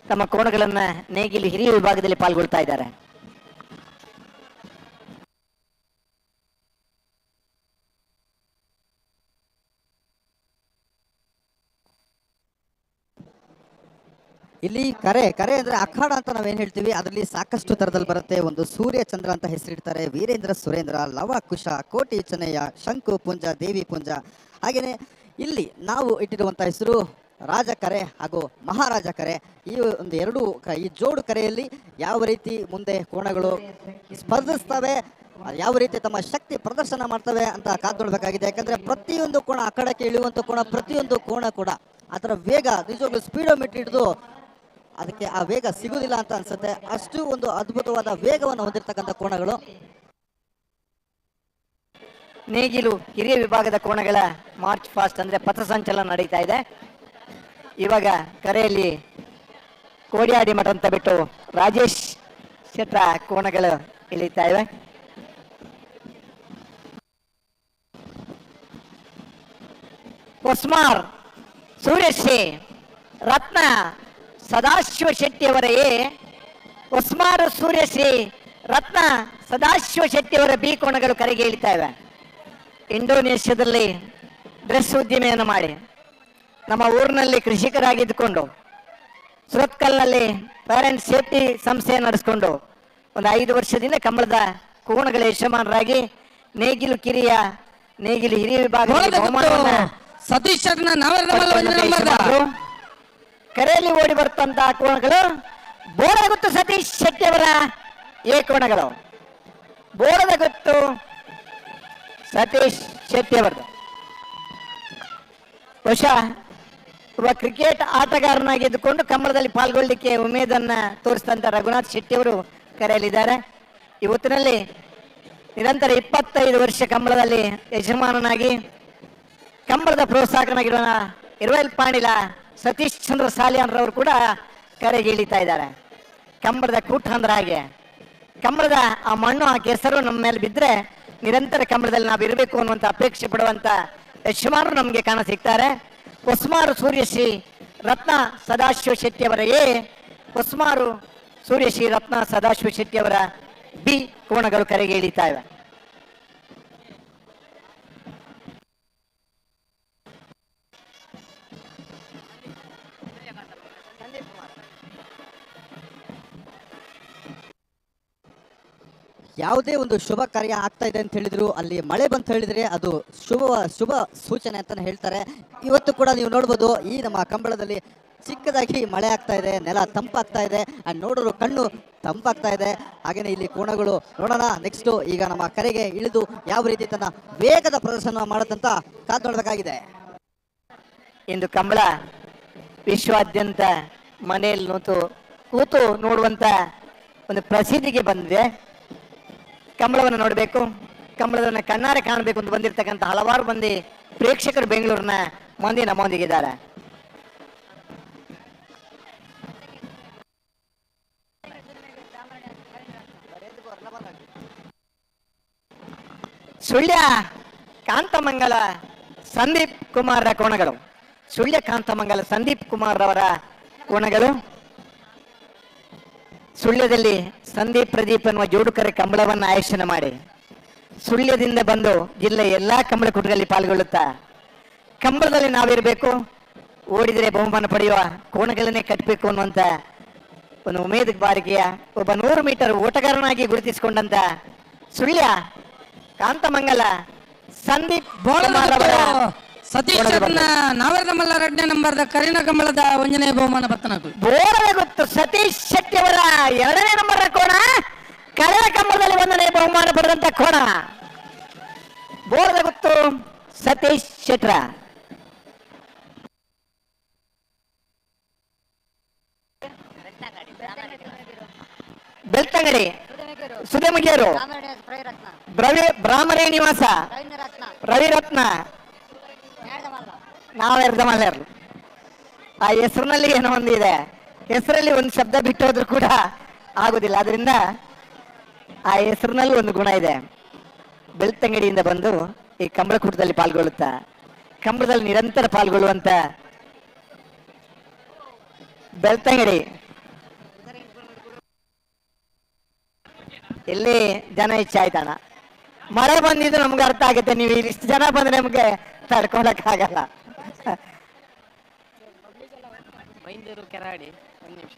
ತಮ್ಮ ಕೋಣಗಳನ್ನ ನೇಗಿಲು ಹಿರಿಯ ವಿಭಾಗದಲ್ಲಿ ಪಾಲ್ಗೊಳ್ತಾ ಇದ್ದಾರೆ. ಇಲ್ಲಿ ಕರೆ ಅಂದ್ರೆ ಅಖಾಡ ಅಂತ ನಾವೇನ್ ಹೇಳ್ತೀವಿ, ಅದರಲ್ಲಿ ಸಾಕಷ್ಟು ತರದಲ್ಲಿ ಬರುತ್ತೆ. ಒಂದು ಸೂರ್ಯ ಚಂದ್ರ ಅಂತ ಹೆಸರಿಡ್ತಾರೆ, ವೀರೇಂದ್ರ ಸುರೇಂದ್ರ, ಲವ ಕುಶ, ಕೋಟಿ ಚೆನ್ನಯ್ಯ, ಶಂಕು ಪುಂಜ, ದೇವಿ ಪುಂಜ. ಹಾಗೇನೆ ಇಲ್ಲಿ ನಾವು ಇಟ್ಟಿರುವಂತ ಹೆಸರು ರಾಜ ಕರೆ ಹಾಗೂ ಮಹಾರಾಜ ಕರೆ. ಈ ಒಂದು ಈ ಜೋಡು ಕರೆಯಲ್ಲಿ ಯಾವ ರೀತಿ ಮುಂದೆ ಕೋಣಗಳು ಸ್ಪರ್ಧಿಸ್ತವೆ, ಯಾವ ರೀತಿ ತಮ್ಮ ಶಕ್ತಿ ಪ್ರದರ್ಶನ ಮಾಡ್ತವೆ ಅಂತ ಕಾದ್ಕೊಳ್ಬೇಕಾಗಿದೆ. ಯಾಕಂದ್ರೆ ಪ್ರತಿಯೊಂದು ಕೋಣ ಅಖಾಡಕ್ಕೆ ಇಳಿಯುವಂತ ಕೋಣ, ಪ್ರತಿಯೊಂದು ಕೋಣ ಕೂಡ ಅದರ ವೇಗ ನಿಜವಾಗ್ಲೂ ಸ್ಪೀಡೋಮೀಟರ್ ಹಿಡಿದು ಅದಕ್ಕೆ ಆ ವೇಗ ಸಿಗುದಿಲ್ಲ ಅಂತ ಅನ್ಸುತ್ತೆ. ಅಷ್ಟು ಒಂದು ಅದ್ಭುತವಾದ ವೇಗವನ್ನು ಹೊಂದಿರತಕ್ಕಂಥ ಕೋಣಗಳು. ನೇಗಿಲು ಹಿರಿಯ ವಿಭಾಗದ ಕೋಣಗಳ ಮಾರ್ಚ್ ಫಾಸ್ಟ್ ಅಂದ್ರೆ ಪಥಸಂಚಲನ ನಡೀತಾ ಇದೆ. ಇವಾಗ ಕರೆಯಲ್ಲಿ ಕೋಡಿಯಾಡಿ ಮಠ ಅಂತ ಬಿಟ್ಟು ರಾಜೇಶ್ ಶೆಟ್ರ ಕೋಣಗಳು ಇಳಿತಾ ಇವೆ. ಒಸ್ಮಾರ್ ಸೂರ್ಯಶ್ರೀ ರತ್ನ ಸದಾಶಿವ ಶೆಟ್ಟಿಯವರೇ ಒಸ್ಮಾರು ಸೂರ್ಯಶ್ರೀ ರತ್ನ ಸದಾಶಿವ ಶೆಟ್ಟಿಯವರ ಬಿ ಕೋಣಗಳು ಕರೆಗೆ ಇಳಿತಾ ಇವೆ. ಇಂಡೋನೇಷ್ಯಾದಲ್ಲಿ ಡ್ರೆಸ್ ಉದ್ದಿಮೆಯನ್ನು ಮಾಡಿ ನಮ್ಮ ಊರಿನಲ್ಲಿ ಕೃಷಿಕರಾಗಿದ್ದುಕೊಂಡು ಸುರತ್ಕಲ್ನಲ್ಲಿ ಪೇರೆಂಟ್ಸ್ ಸೇಫ್ಟಿ ಸಂಸ್ಥೆ ನಡೆಸಿಕೊಂಡು ಒಂದು 5 ವರ್ಷದಿಂದ ಕಂಬಳದ ಕೋಣಗಳ ಯಜಮಾನರಾಗಿ ನೇಗಿಲು ಹಿರಿಯ ವಿಭಾಗ ಸತೀಶ್ ಕರೆಯಲ್ಲಿ ಓಡಿ ಬರ್ತಂತಹ ಕೋಣಗಳು ಬೋರಗುತ್ತು ಸತೀಶ್ ಶೆಟ್ಟಿಯವರ ಎ ಕೋಣಗಳು. ಬೋರದಗುತ್ತು ಸತೀಶ್ ಶೆಟ್ಟಿಯವರದು. ಬಹುಶಃ ಒಬ್ಬ ಕ್ರಿಕೆಟ್ ಆಟಗಾರನಾಗಿದ್ದುಕೊಂಡು ಕಂಬಳದಲ್ಲಿ ಪಾಲ್ಗೊಳ್ಳಿಕ್ಕೆ ಉಮೇದನ್ನ ತೋರಿಸಿದಂತ ರಘುನಾಥ್ ಶೆಟ್ಟಿಯವರು ಕರೆಯಲಿದ್ದಾರೆ. ಇವತ್ತಿನಲ್ಲಿ ನಿರಂತರ 25 ವರ್ಷ ಕಂಬಳದಲ್ಲಿ ಯಜಮಾನನಾಗಿ ಕಂಬಳದ ಪ್ರೋತ್ಸಾಹಕನಾಗಿರುವ ಇರುವೆಲ್ ಪಾಣಿಲ ಸತೀಶ್ ಚಂದ್ರ ಸಾಲಿಯಾನ್ ರವರು ಕೂಡ ಕರೆಗೆ ಇಳಿತಾ ಇದ್ದಾರೆ. ಕಂಬಳದ ಕೂಟ ಅಂದ್ರೆ ಹಾಗೆ ಕಂಬಳದ ಆ ಮಣ್ಣು ಆ ಕೆಸರು ನಮ್ಮ ಮೇಲೆ ಬಿದ್ದರೆ ನಿರಂತರ ಕಂಬಳದಲ್ಲಿ ನಾವು ಇರಬೇಕು ಅನ್ನುವಂಥ ಅಪೇಕ್ಷೆ ಪಡುವಂತ ಯಜಮಾನರು ನಮಗೆ ಕಾಣ ಸಿಗ್ತಾರೆ. ಒಸ್ಮಾರು ಸೂರ್ಯಶ್ರೀ ರತ್ನ ಸದಾಶಿವ ಶೆಟ್ಟಿಯವರ ಒಸ್ಮಾರು ಸೂರ್ಯಶ್ರೀ ರತ್ನ ಸದಾಶಿವ ಶೆಟ್ಟಿಯವರ ಬಿ ಕೋಣಗಳು ಕರೆಗೆ ಇಳಿತಾ ಇವೆ. ಯಾವುದೇ ಒಂದು ಶುಭ ಕಾರ್ಯ ಆಗ್ತಾ ಇದೆ ಅಂತ ಹೇಳಿದ್ರು, ಅಲ್ಲಿ ಮಳೆ ಬಂತ ಹೇಳಿದ್ರೆ ಅದು ಶುಭ ಸೂಚನೆ ಅಂತಾನೆ ಹೇಳ್ತಾರೆ. ಇವತ್ತು ಕೂಡ ನೀವು ನೋಡ್ಬೋದು ಈ ನಮ್ಮ ಕಂಬಳದಲ್ಲಿ ಚಿಕ್ಕದಾಗಿ ಮಳೆ ಆಗ್ತಾ ಇದೆ, ನೆಲ ತಂಪಾಗ್ತಾ ಇದೆ, ನೋಡೋರು ಕಣ್ಣು ತಂಪಾಗ್ತಾ ಇದೆ. ಹಾಗೇನೆ ಇಲ್ಲಿ ಕೋಣಗಳು ನೋಡೋಣ ನೆಕ್ಸ್ಟ್ ಈಗ ನಮ್ಮ ಕರೆಗೆ ಇಳಿದು ಯಾವ ರೀತಿ ತನ್ನ ವೇಗದ ಪ್ರದರ್ಶನ ಮಾಡುತ್ತಂತ ಕಾದು ನೋಡಬೇಕಾಗಿದೆ. ಇಂದು ಕಂಬಳ ವಿಶ್ವಾದ್ಯಂತ ಮನೆಯಲ್ಲಿ ಕೂತು ನೋಡುವಂತ ಒಂದು ಪ್ರಸಿದ್ಧಿಗೆ ಬಂದಿದೆ. ಕಂಬಳವನ್ನು ನೋಡಬೇಕು, ಕಂಬಳವನ್ನು ಕಣ್ಣಾರೆ ಕಾಣಬೇಕು ಅಂತ ಬಂದಿರತಕ್ಕಂಥ ಹಲವಾರು ಮಂದಿ ಪ್ರೇಕ್ಷಕರು ಬೆಂಗಳೂರಿನ ಮಂದಿ ನಮ್ಮೊಂದಿಗಿದ್ದಾರೆ. ಸುಳ್ಯ ಕಾಂತಮಂಗಲ ಸಂದೀಪ್ ಕುಮಾರ್ ಕೋಣಗಳು, ಸುಳ್ಯ ಕಾಂತಮಂಗಲ ಸಂದೀಪ್ ಕುಮಾರ್ ಅವರ ಕೋಣಗಳು. ಸುಳ್ಯದಲ್ಲಿ ಸಂದೀಪ್ ಪ್ರದೀಪ್ ಅನ್ನುವ ಜೋಡುಕರೆ ಕಂಬಳವನ್ನು ಆಯೋಜನೆ ಮಾಡಿ ಸುಳ್ಯದಿಂದ ಬಂದು ಜಿಲ್ಲೆಯ ಎಲ್ಲಾ ಕಂಬಳ ಕೂಟಗಳಲ್ಲಿ ಪಾಲ್ಗೊಳ್ಳುತ್ತಾ ಕಂಬಳದಲ್ಲಿ ನಾವಿರಬೇಕು, ಓಡಿದರೆ ಬಹುಮಾನ ಪಡೆಯುವ ಕೋಣಗಳನ್ನೇ ಕಟ್ಟಬೇಕು ಅನ್ನುವಂತ ಒಂದು ಉಮೇದ್ ಬಾರಿಕೆಯ ಒಬ್ಬ 100 ಮೀಟರ್ ಓಟಗಾರನಾಗಿ ಗುರುತಿಸಿಕೊಂಡಂತ ಸುಳ್ಯ ಕಾಂತಮಂಗಲ ಸಂದೀಪ್ ಸತೀಶ್ ನಾವೇರ್ದ ಮಲ್ಲ 2ನೇ ನಂಬರ್ದ ಕರಿನ ಕಂಬಳದ ಒಂಜನೇ ಬಹುಮಾನ ಬತ್ತನಾಕು ಬೋರವೇ ಗೊತ್ತು. ಸತೀಶ್ ಶೆಟ್ಟಿ ಅವರ 2ನೇ ನಂಬರ್ ಕೋಣ ಕರಿನ ಕಂಬಳದಲ್ಲಿ 1ನೇ ಬಹುಮಾನ ಪಡೆದಂತ ಕೋಣ ಬೋರದ ಗೊತ್ತು ಸತೀಶ್ ಶೆಟ್ರ. ಬೆಳ್ತಂಗಡಿ ಸುಧಮಗಿಯರು ಬ್ರಾಹ್ಮರೇ ನಿವಾಸ ರವಿರತ್ನ ನಾವೆರ್ದ ಮಲ್ಲೇರು. ಆ ಹೆಸರಿನಲ್ಲಿ ಏನೋ ಒಂದಿದೆ, ಹೆಸರಲ್ಲಿ ಒಂದು ಶಬ್ದ ಬಿಟ್ಟೋದ್ರು ಕೂಡ ಆಗುದಿಲ್ಲ. ಅದರಿಂದ ಆ ಹೆಸರಿನಲ್ಲಿ ಒಂದು ಗುಣ ಇದೆ. ಬೆಳ್ತಂಗಡಿಯಿಂದ ಬಂದು ಈ ಕಂಬಳ ಕೂಟದಲ್ಲಿ ಪಾಲ್ಗೊಳ್ಳುತ್ತಾ ಕಂಬಳದಲ್ಲಿ ನಿರಂತರ ಪಾಲ್ಗೊಳ್ಳುವಂತ ಬೆಳ್ತಂಗಡಿ ಇಲ್ಲಿ ಜನ ಹೆಚ್ಚಾಯ್ತಣ್ಣ. ಮಳೆ ಬಂದಿದ್ದು ನಮ್ಗೆ ಅರ್ಥ ಆಗುತ್ತೆ. ನೀವು ಇಷ್ಟು ಜನ ಬಂದ್ರೆ ನಮ್ಗೆ ತಡ್ಕೊಳಕ್ ಆಗಲ್ಲ. ಕೆರಾಡಿ ಒಂದು ನಿಮಿಷ.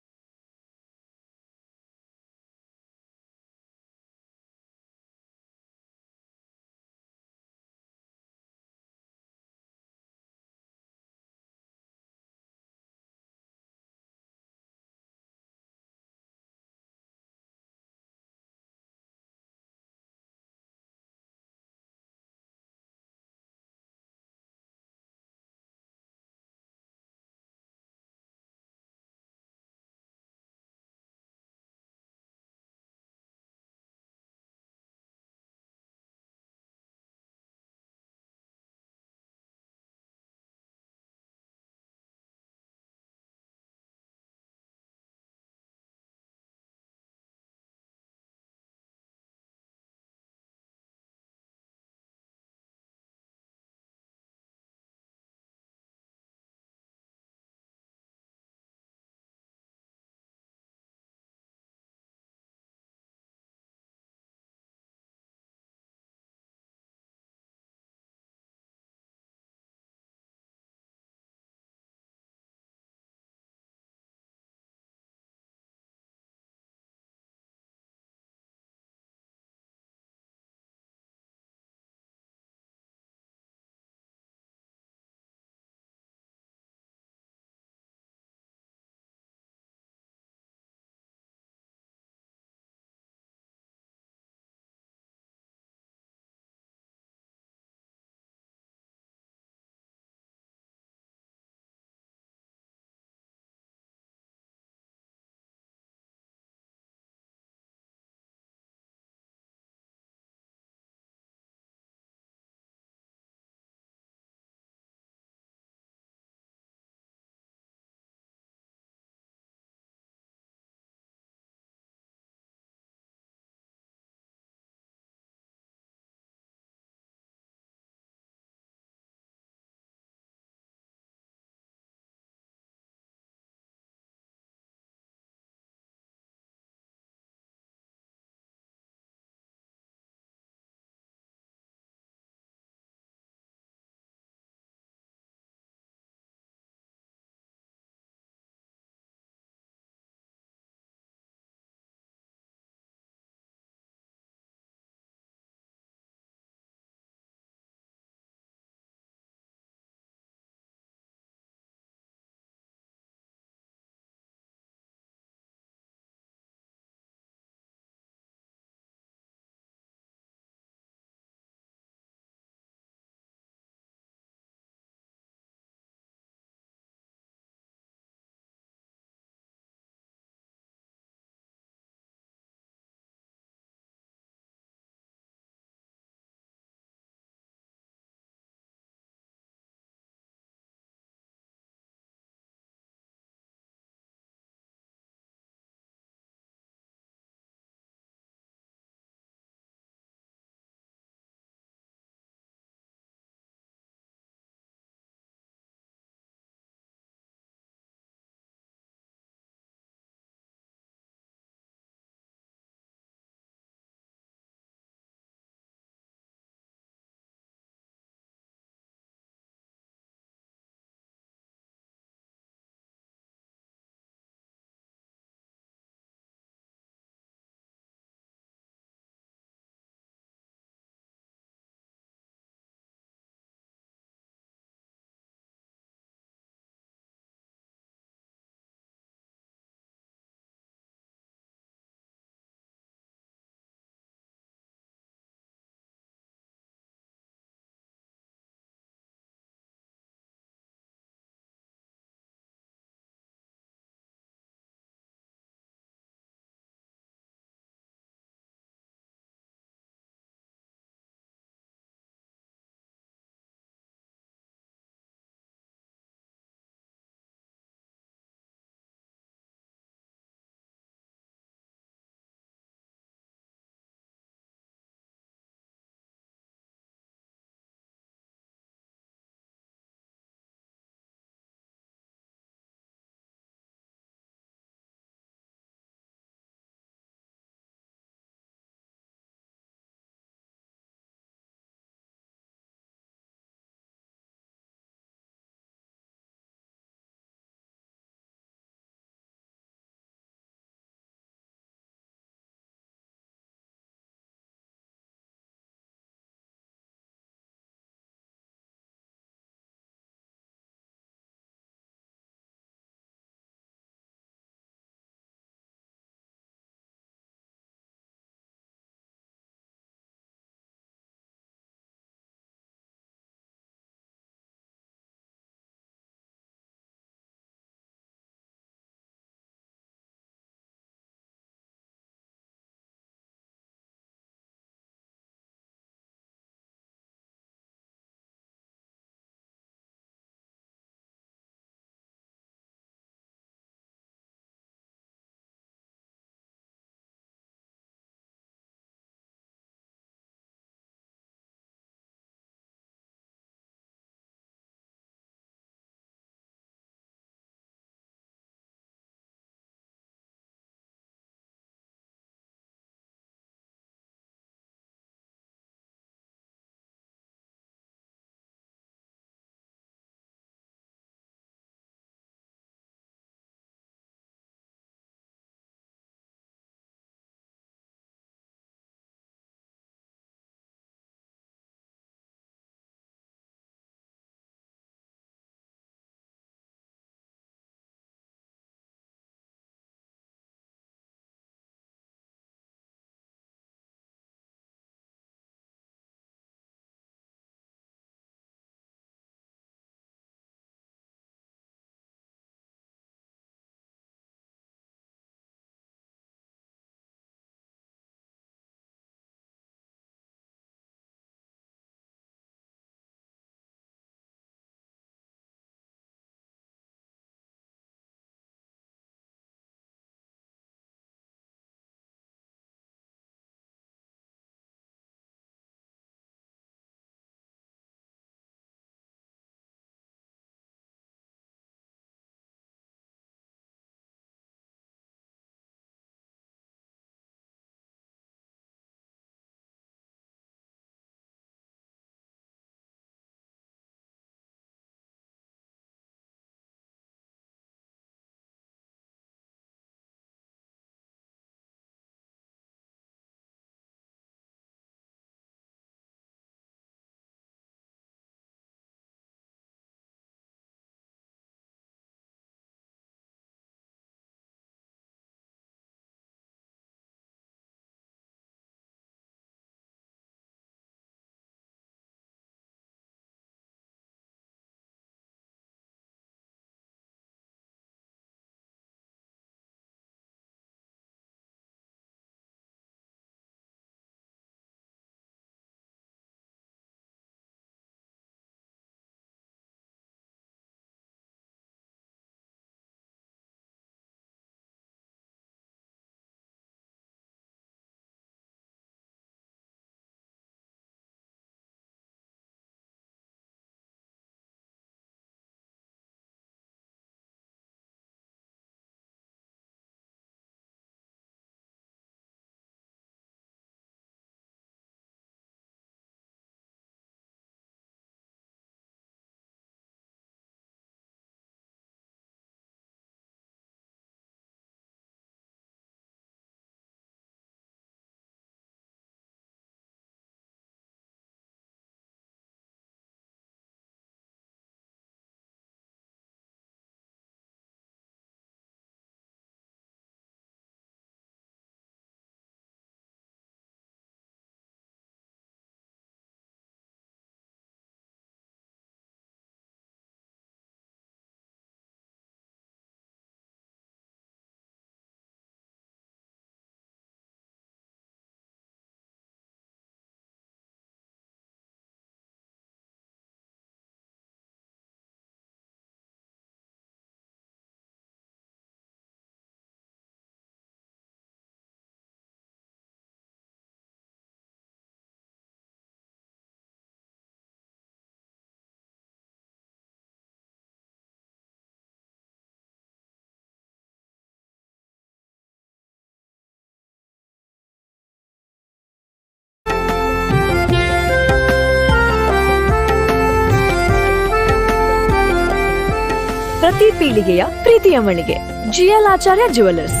ಪ್ರತಿ ಪೀಳಿಗೆಯ ಪ್ರೀತಿಯ ಮಳಿಗೆ GL ಆಚಾರ್ಯ ಜುವೆಲ್ಲರ್ಸ್.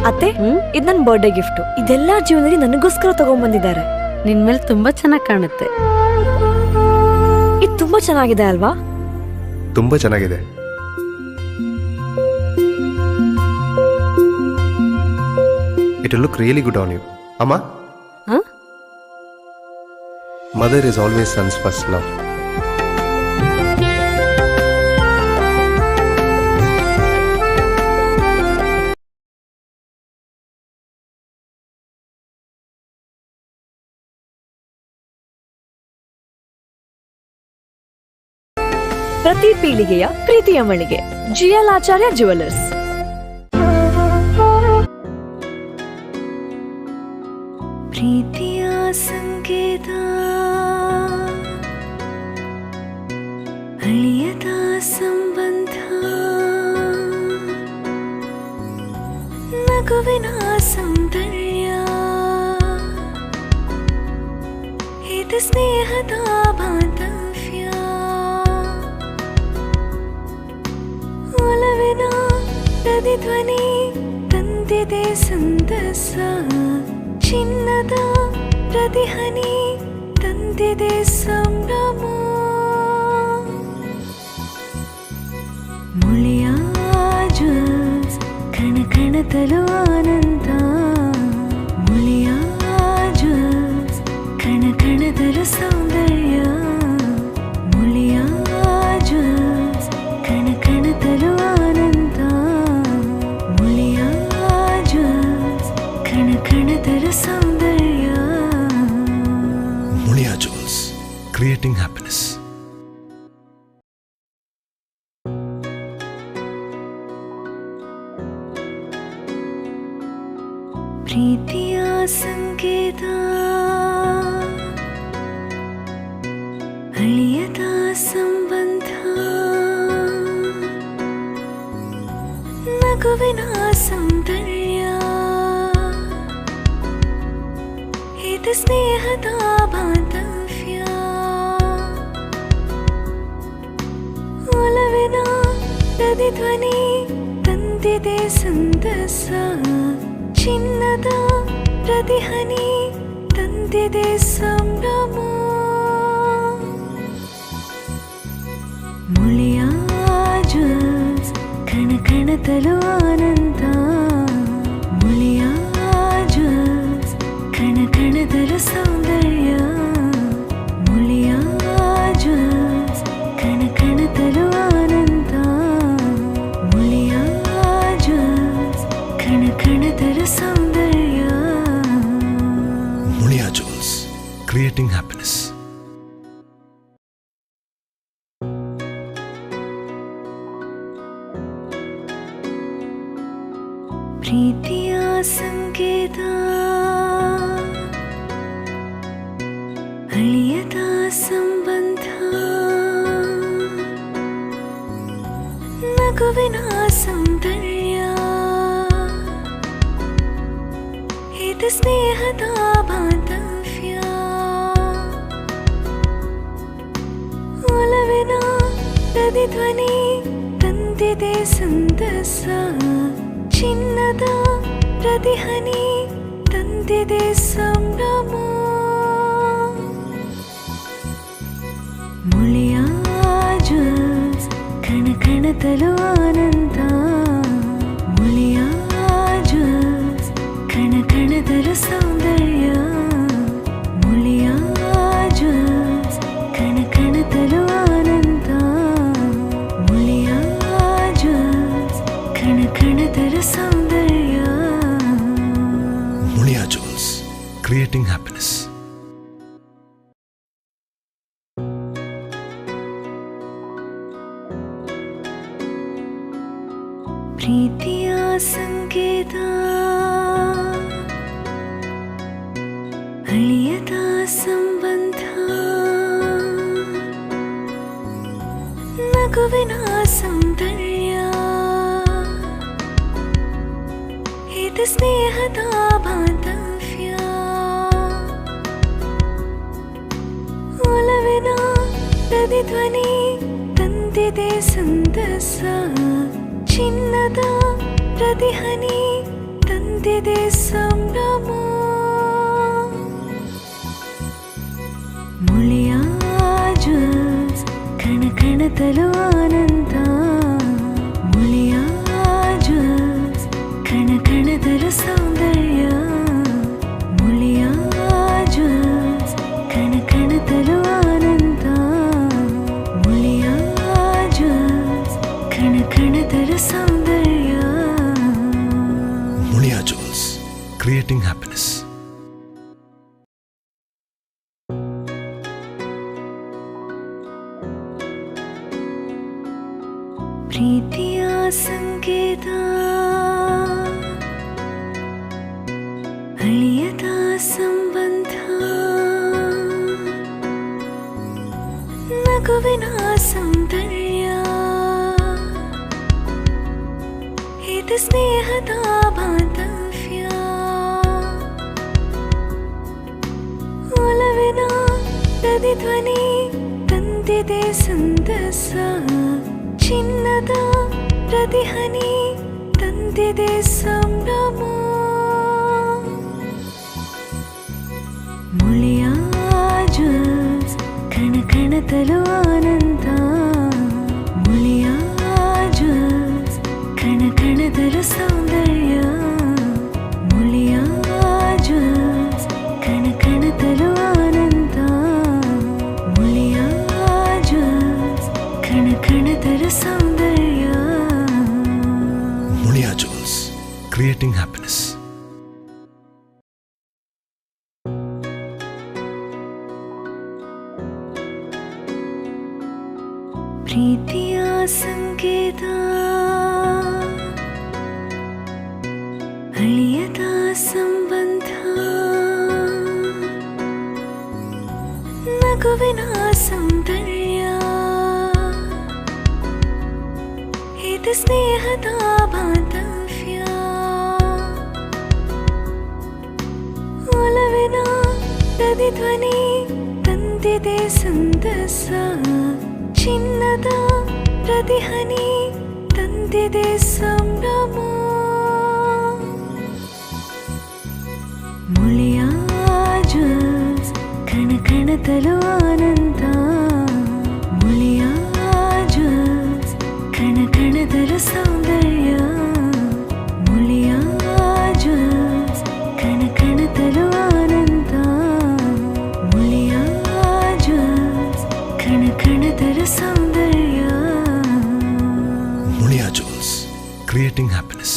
ಅತ್ತೆ, ಇದು ನನ್ನ ಬರ್ಡೇ ಗಿಫ್ಟ್. ಇದೆಲ್ಲ ಜ್ಯುವೆಲರಿ ನನಗೋಸ್ಕರ ತಗೊಂಡ್ಬಂದಿದ್ದಾರೆ. ನಿನ್ ಮೇಲೆ ತುಂಬಾ ಚೆನ್ನಾಗಿ ಕಾಣುತ್ತೆ. ಇದು ತುಂಬಾ ಚೆನ್ನಾಗಿದೆ ಅಲ್ವಾ? ತುಂಬಾ ಚೆನ್ನಾಗಿದೆ. It will look really good on you. Amma? Huh? Mother is always son's first love. ಪ್ರತಿ ಪೀಳಿಗೆಯ ಪ್ರೀತಿಯ ಮಳಿಗೆ GL ಆಚಾರ್ಯ ಜುವೆಲ್ಲರ್ಸ್. ಪ್ರೀತಿಯ ಸಂಕೇತ ಅಳಿಯದ ಸಂಬಂಧ ನಗುವಿನ ಸೌಂದರ್ಯ ಇದು ಸ್ನೇಹದ ಬಾಂಧವ್ಯ ಒಲವಿನ ಪ್ರತಿಧ್ವನಿ ತಂದಿದೆ ಸಂತಸ ಚಿನ್ನದ ಪ್ರತಿಹನಿ ತಂದಿದೆ ಸಂಭ್ರಮ ಮುಳಿಯ ಜ್ಯೂಸ್ ಕಣ ಕಣದಲು ಆನಂದ ಮುಳಿಯ ಜ್ಯೂಸ್ ಕಣ ಕಣದಲು ಸೌಂದರ್ಯ ಮುಳಿಯ ಜ್ಯೂಸ್ ಕಣ ಕಣದಲು ಆನಂದ ಮುಳಿಯ ಜ್ಯೂಸ್ ಕಣ ಕಣದಲು ಸೌಂದರ್ಯ ಮುಳಿಯಾ ಜ್ಯೂಸ್ ಕ್ರಿಯೇಟಿಂಗ್ ಹ್ಯಾಪಿನೆಸ್. ಪ್ರೀತಿಯ ಸಂಕೇತ ಅಳಿಯದ ಸಂಬಂಧ ನಗುವಿನ ಸೌಂದರ್ಯ ಇದು ಸ್ನೇಹದ ಬಾಂಧವ್ಯ ಒಲವಿನ ಪ್ರತಿಧ್ವನಿ ತಂದಿದೆ ಸಂತಸ ಚಿನ್ನದ ಪ್ರತಿಹನಿ ತಂದಿದೆ ಸಂಭ್ರಮ ಮುಳಿಯ ಜ್ಯೂಸ್ ಕಣ ಕಣದಲು ಆನಂದ ಮುಳಿಯ ಜ್ಯೂಸ್ ಕಣ ಕಣದಲು ಸೌಂದರ್ಯ ಮುಳಿಯ ಜ್ಯೂಸ್ ಕಣ ಕಣದಲು ಆನಂದ ಮುಳಿಯ ಜ್ಯೂಸ್ ಕಣ ಕಣದಲು ಸೌಂದರ್ಯ ಮುಳಿಯಾ ಜ್ಯೂಸ್ ಕ್ರಿಯೇಟಿಂಗ್ ಹ್ಯಾಪಿನೆಸ್. ಪ್ರೀತಿಯ ಸಂಕೇತ ಅಳಿಯದ ಸಂಬಂಧ ನಗುವಿನ ಸೌಂದರ್ಯ ಇದು ಸ್ನೇಹದ ಬಾಂಧವ್ಯ ಒಲವಿನ ಪ್ರತಿಧ್ವನಿ ತಂದಿದೆ ಸಂತಸ ಚಿನ್ನದ ಪ್ರತಿಹನಿ ತಂದಿದೆ ಸಂಭ್ರಮ ಮುಳಿಯ ಜ್ಯೂಸ್ ಕಣ ಕಣದಲು ಆನಂದ ಮುಳಿಯ ಜ್ಯೂಸ್ ಕಣ ಕಣದಲು ಸೌಂದರ್ಯ ಮುಳಿಯ ಜ್ಯೂಸ್ ಕಣ ಕಣದಲು ಆನಂದ ಮುಳಿಯ ಜ್ಯೂಸ್ ಕಣ ಕಣದಲು ಸೌಂದರ್ಯ ಮುಳಿಯಾ ಜ್ಯೂಸ್ ಕ್ರಿಯೇಟಿಂಗ್ ಹ್ಯಾಪಿನೆಸ್. ಪ್ರೀತಿಯ ಸಂಕೇತ ಅಳಿಯದ ಸಂಬಂಧ ನಗುವಿನ ಸೌಂದರ್ಯ ಇದು ಸ್ನೇಹದ ಬಾಂಧವ್ಯ ಒಲವಿನ ಪ್ರತಿಧ್ವನಿ ತಂದಿದೆ ತಂದಿದೆ ಸಂತಸ ಚಿನ್ನದ ಪ್ರತಿಹನಿ ತಂದಿದೆ ಸಂಭ್ರಮ ಮುಳಿಯ ಜ್ಯೂಸ್ ಕಣ ಕಣದಲು ಆನಂದ ಮುಳಿಯ ಜ್ಯೂಸ್ ಕಣ ಕಣದಲು ಸೌಂದರ್ಯ ಮುಳಿಯ ಜ್ಯೂಸ್ ಕಣ ಕಣದಲು ಆನಂದ ಮುಳಿಯ ಜ್ಯೂಸ್ ಕಣ ಕಣದಲು ಸೌಂದರ್ಯ Mulia Jewels, creating happiness. ಪ್ರೀತಿಯ ಸಂಕೇತ ಅಳಿಯದ ಸಂಬಂಧ ನಗುವಿನ ಸೌಂದರ್ಯ ಇದು ಸ್ನೇಹದ ಬಾಂಧವ್ಯ ಒಲವಿನ ಪ್ರತಿಧ್ವನಿ ತಂದಿದೆ ಸಂತಸ ಚಿನ್ನದ ಪ್ರತಿಹನಿ ತಂದಿದೆ ಸಂಭ್ರಮ ಮುಳಿಯ ಜ್ಯೂಸ್ ಕಣ ಕಣದಲು ಆನಂದ ಮುಳಿಯ ಜ್ಯೂಸ್ ಕಣ ಕಣದಲು ಸೌಂದರ್ಯ ಮುಳಿಯ ಜ್ಯೂಸ್ ಕಣ ಕಣದಲು ಆನಂದ ಮುಳಿಯ ಜ್ಯೂಸ್ ಕಣ ಕಣದಲು ಸೌಂದರ್ಯ Mulia Jewels, creating happiness. ಪ್ರೀತಿಯ ಸಂಕೇತ ಅಳಿಯದ ಸಂಬಂಧ ನಗುವಿನ ಸೌಂದರ್ಯ ಇದು ಸ್ನೇಹದ ಬಾಂಧವ್ಯ ಒಲವಿನ ಪ್ರತಿಧ್ವನಿ ತಂದಿದೆ ಸಂತಸ ಚಿನ್ನದ ಪ್ರತಿಹನಿ ತಂದಿದೆ ಸಂಭ್ರಮ ಮುಳಿಯ ಜ್ಯೂಸ್ ಕಣ ಕಣದಲು ಆನಂದ ಮುಳಿಯ ಜ್ಯೂಸ್ ಕಣ ಕಣದಲು ಸೌಂದರ್ಯ ಮುಳಿಯ ಜ್ಯೂಸ್ ಕಣ ಕಣದಲು ಆನಂದ ಮುಳಿಯ ಜ್ಯೂಸ್ ಕಣ ಕಣದಲು ಸೌಂದರ್ಯ Mulia Jewels, creating happiness.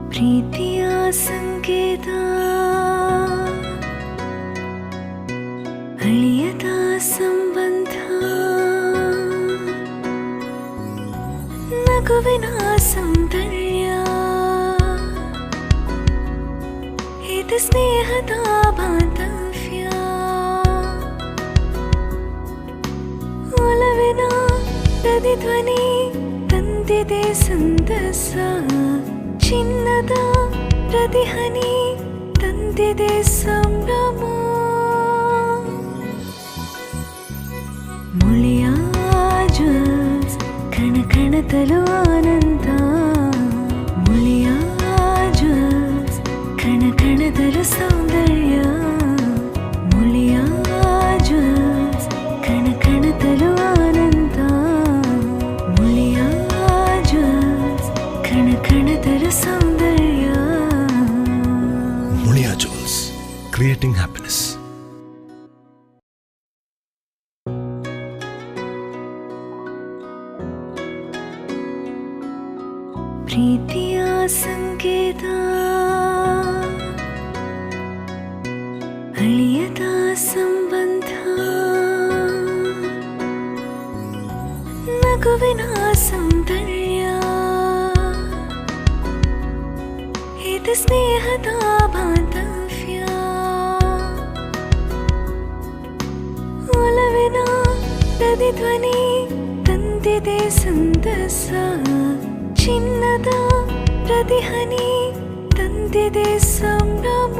ಪ್ರೀತಿಯ ಸಂಕೇತ ಅಳಿಯದ ಸಂಬಂಧ ನಗುವಿನ ಸೌಂದರ್ಯ ಇದು ಸ್ನೇಹದ ಬಾಂಧವ್ಯ ಒಲವಿನ ಪ್ರತಿಧ್ವನಿ ತಂದಿದೆ ಸಂತಸ ಚಿನ್ನದ ಪ್ರತಿಹನಿ ತಂದಿದೆ ಸಂಭ್ರಮ ಮುಳಿಯ ಜ್ಯೂಸ್ ಕಣ ಕಣದಲು ಆನಂದ ಮುಳಿಯ ಜ್ಯೂಸ್ ಕಣ ಕಣದಲು ಸೌಂದರ್ಯ ಮುಳಿಯ ಜ್ಯೂಸ್ ಕಣ ಕಣದಲು ಆನಂದ ಮುಳಿಯ ಜ್ಯೂಸ್ ಕಣ ಕಣದಲು ಸೌಂದರ್ಯ Mulia Jewels, creating happiness. ಪ್ರೀತಿಯ ಸಂಕೇತ ಅಳಿಯದ ಸಂಬಂಧ ನಗುವಿನ ಸೌಂದರ್ಯ ಇದು ಸ್ನೇಹದ ಬಾಂಧವ್ಯ ಒಲವಿನ ಪ್ರತಿಧ್ವನಿ ತಂದಿದೆ ಸಂತಸ ಚಿನ್ನದ ಪ್ರತಿಹನಿ ತಂದಿದೆ ಸಂಭ್ರಮ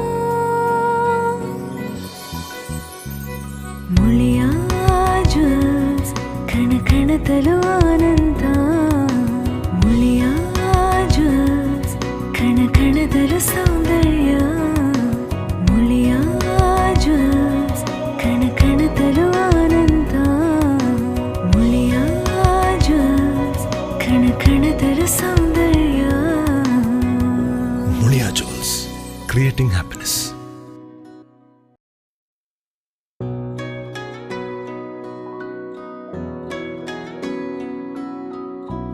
creating happiness.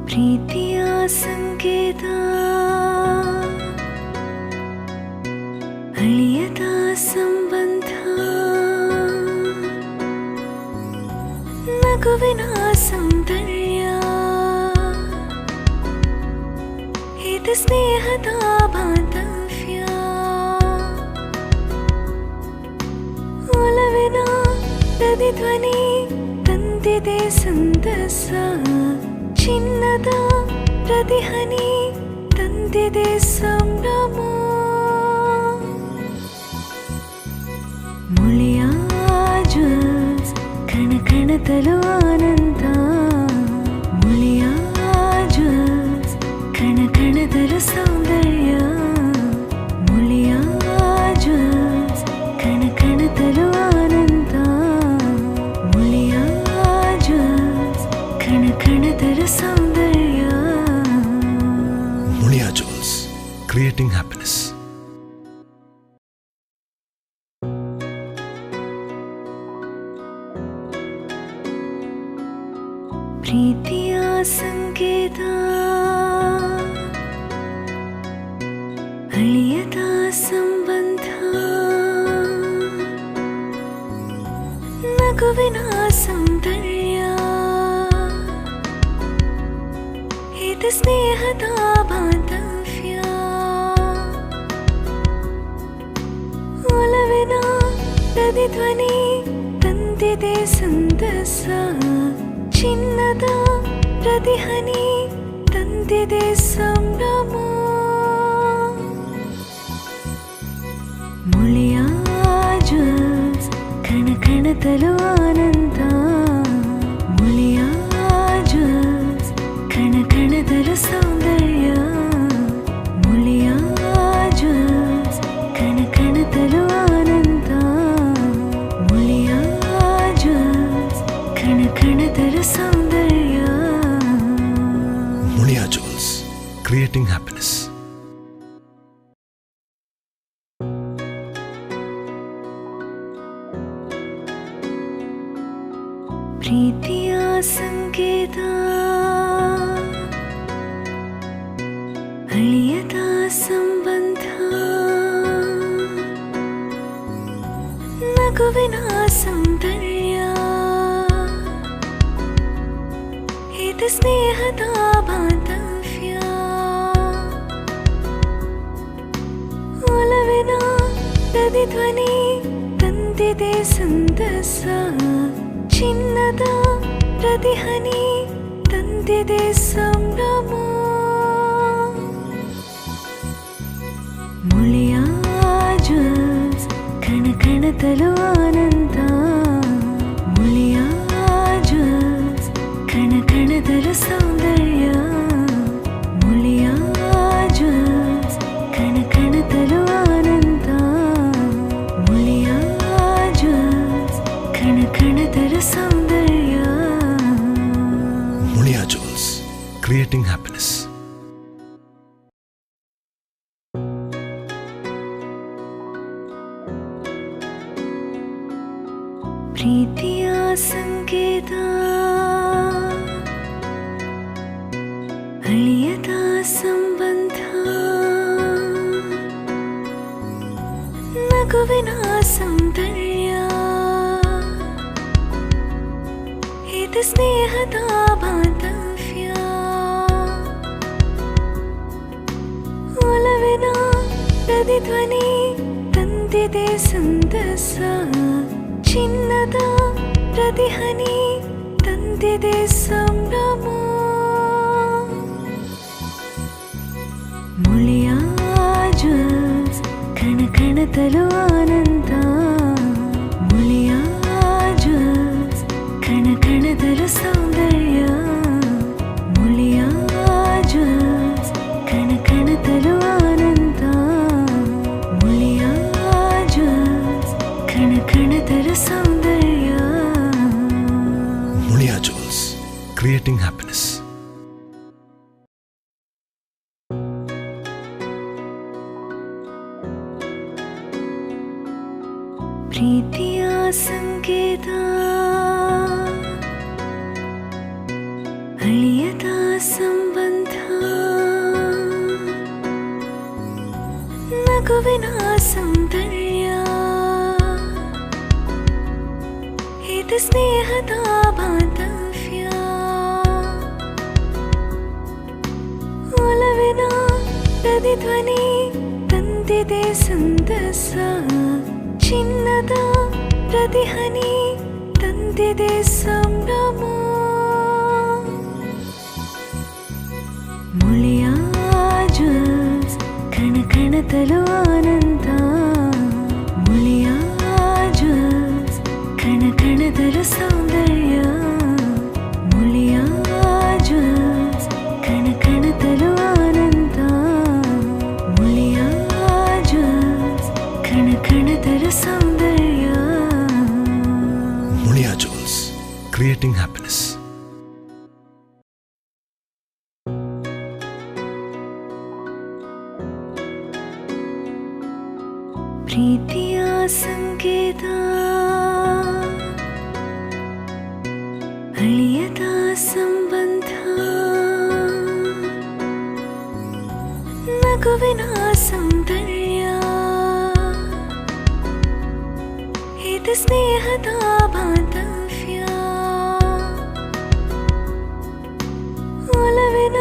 ಪ್ರೀತಿಯ ಸಂಕೇತ ಅಳಿಯದ ಸಂಬಂಧ ನಗುವಿನ ಸೌಂದರ್ಯ ಇದು ಸ್ನೇಹದ ಬಾಂಧವ್ಯ ಒಲವಿನ ಪ್ರತಿಧ್ವನಿ ತಂದಿದೆ ಸಂತಸ ಚಿನ್ನದ ಪ್ರತಿಹನಿ ತಂದಿದೆ ಸಂಭ್ರಮ ಮುಳಿಯ ಜ್ಯೂಸ್ ಕಣ ಕಣದಲು ಆನಂದ ಮುಳಿಯ ಜ್ಯೂಸ್ ಕಣ ಕಣದಲು ಸೌಂದರ್ಯ ಮುಳಿಯ ಜ್ಯೂಸ್ ಕಣ ಕಣದಲು ಆನಂದ ಮುಳಿಯ ಜ್ಯೂಸ್ ಕಣ ಕಣದಲು ಸೌಂದರ್ಯ Mulia Jewels, creating happiness. ಪ್ರೀತಿಯ ಸಂಕೇತ ಅಳಿಯದ ಸಂಬಂಧ ನಗುವಿನ ಸೌಂದರ್ಯ ಇದು ಸ್ನೇಹದ ಬಾಂಧವ್ಯ ಒಲವಿನ ಪ್ರತಿಧ್ವನಿ ತಂದಿದೆ ಸಂತಸ ಚಿನ್ನದ ಪ್ರತಿಹನಿ ತಂದಿದೆ ಸಂಭ್ರಮ ಮುಳಿಯ ಜ್ಯೂಸ್ ಕಣ ಕಣದಲು ಆನಂದ ಮುಳಿಯ ಜ್ಯೂಸ್ ಕಣ ಕಣದಲು ಸೌಂದರ್ಯ ಮುಳಿಯ ಜ್ಯೂಸ್ ಕಣ ಕಣದಲು ಆನಂದ ಮುಳಿಯ ಜ್ಯೂಸ್ ಕಣ ಕಣದಲು ಸೌಂದರ್ಯ Mulia Jewels, creating happiness. ಪ್ರೀತಿಯ ಸಂಕೇತ ಅಳಿಯದ ಸಂಬಂಧ ನಗುವಿನ ಸೌಂದರ್ಯ ಇದು ಸ್ನೇಹದ ಬಾಂಧವ್ಯ ಒಲವಿನ ಪ್ರತಿಧ್ವನಿ ತಂದಿದೆ ಸಂತಸ ಚಿನ್ನದ ಪ್ರತಿಹನಿ ತಂದಿದೆ ಸಂಭ್ರಮ ಮುಳಿಯ ಜ್ಯೂಸ್ ಕಣ ಕಣದಲು ಆನಂದ ಮುಳಿಯ ಜ್ಯೂಸ್ ಕಣ ಕಣದಲು ಸೌಂದರ್ಯ ಮುಳಿಯ ಜ್ಯೂಸ್ ಕಣ ಕಣದಲು ಆನಂದ ಮುಳಿಯ ಜ್ಯೂಸ್ ಕಣ ಕಣದಲು ಸೌಂದರ್ಯ Mulia Jewels, creating happiness. ಪ್ರೀತಿಯ ಸಂಕೇತ ಅಳಿಯದ ಸಂಬಂಧ ನಗುವಿನ ಸೌಂದರ್ಯ ಇದು ಸ್ನೇಹದ ಬಾಂಧವ್ಯ ಒಲವಿನ ಪ್ರತಿಧ್ವನಿ ತಂದಿದೆ ಸಂತಸ ಚಿನ್ನದ ಪ್ರತಿಹನಿ ತಂದಿದೆ ಸಂಭ್ರಮ ಮುಳಿಯ ಜ್ಯೂಸ್ ಕಣ ಕಣದಲು ಆನಂದ ಮುಳಿಯ ಜ್ಯೂಸ್ ಕಣ ಕಣದಲು ಸೌಂದರ್ಯ ಮುಳಿಯ ಜ್ಯೂಸ್ ಕಣ ಕಣದಲು ಆನಂದ ಮುಳಿಯ ಜ್ಯೂಸ್ ಕಣ ಕಣದಲು ಸೌಂದರ್ಯ Mulia Jewels, creating happiness. ಪ್ರೀತಿಯ ಸಂಕೇತ ಅಳಿಯದ ಸಂಬಂಧ ನಗುವಿನ ಸೌಂದರ್ಯ ಇದು ಸ್ನೇಹದ ಬಾಂಧವ್ಯ ಒಲವಿನ ಪ್ರತಿಧ್ವನಿ ತಂದಿದೆ ಸಂದಸ ಚಿನ್ನದ ಪ್ರತಿಹನಿ ತಂದಿದೆ ಸಂಭ್ರಮ ಮುಳಿಯ ಜ್ಯೂಸ್ ಕಣ ಕಣದಲು ಆನಂದ ಮುಳಿಯ ಜ್ಯೂಸ್ ಕಣ ಕಣದಲು ಸೌಂದರ್ಯ ಮುಳಿಯ ಜ್ಯೂಸ್ ಕಣ ಕಣದಲು ಆನಂದ ಮುಳಿಯ ಜ್ಯೂಸ್ ಕಣ ಕಣದಲು ಸೌಂದರ್ಯ Mulia Jewels, creating happiness. ಪ್ರೀತಿಯ ಸಂಕೇತ ಅಳಿಯದ ಸಂಬಂಧ ನಗುವಿನ ಸೌಂದರ್ಯ ಇದು ಸ್ನೇಹದ ಬಾಂಧವ್ಯ ಒಲವಿನ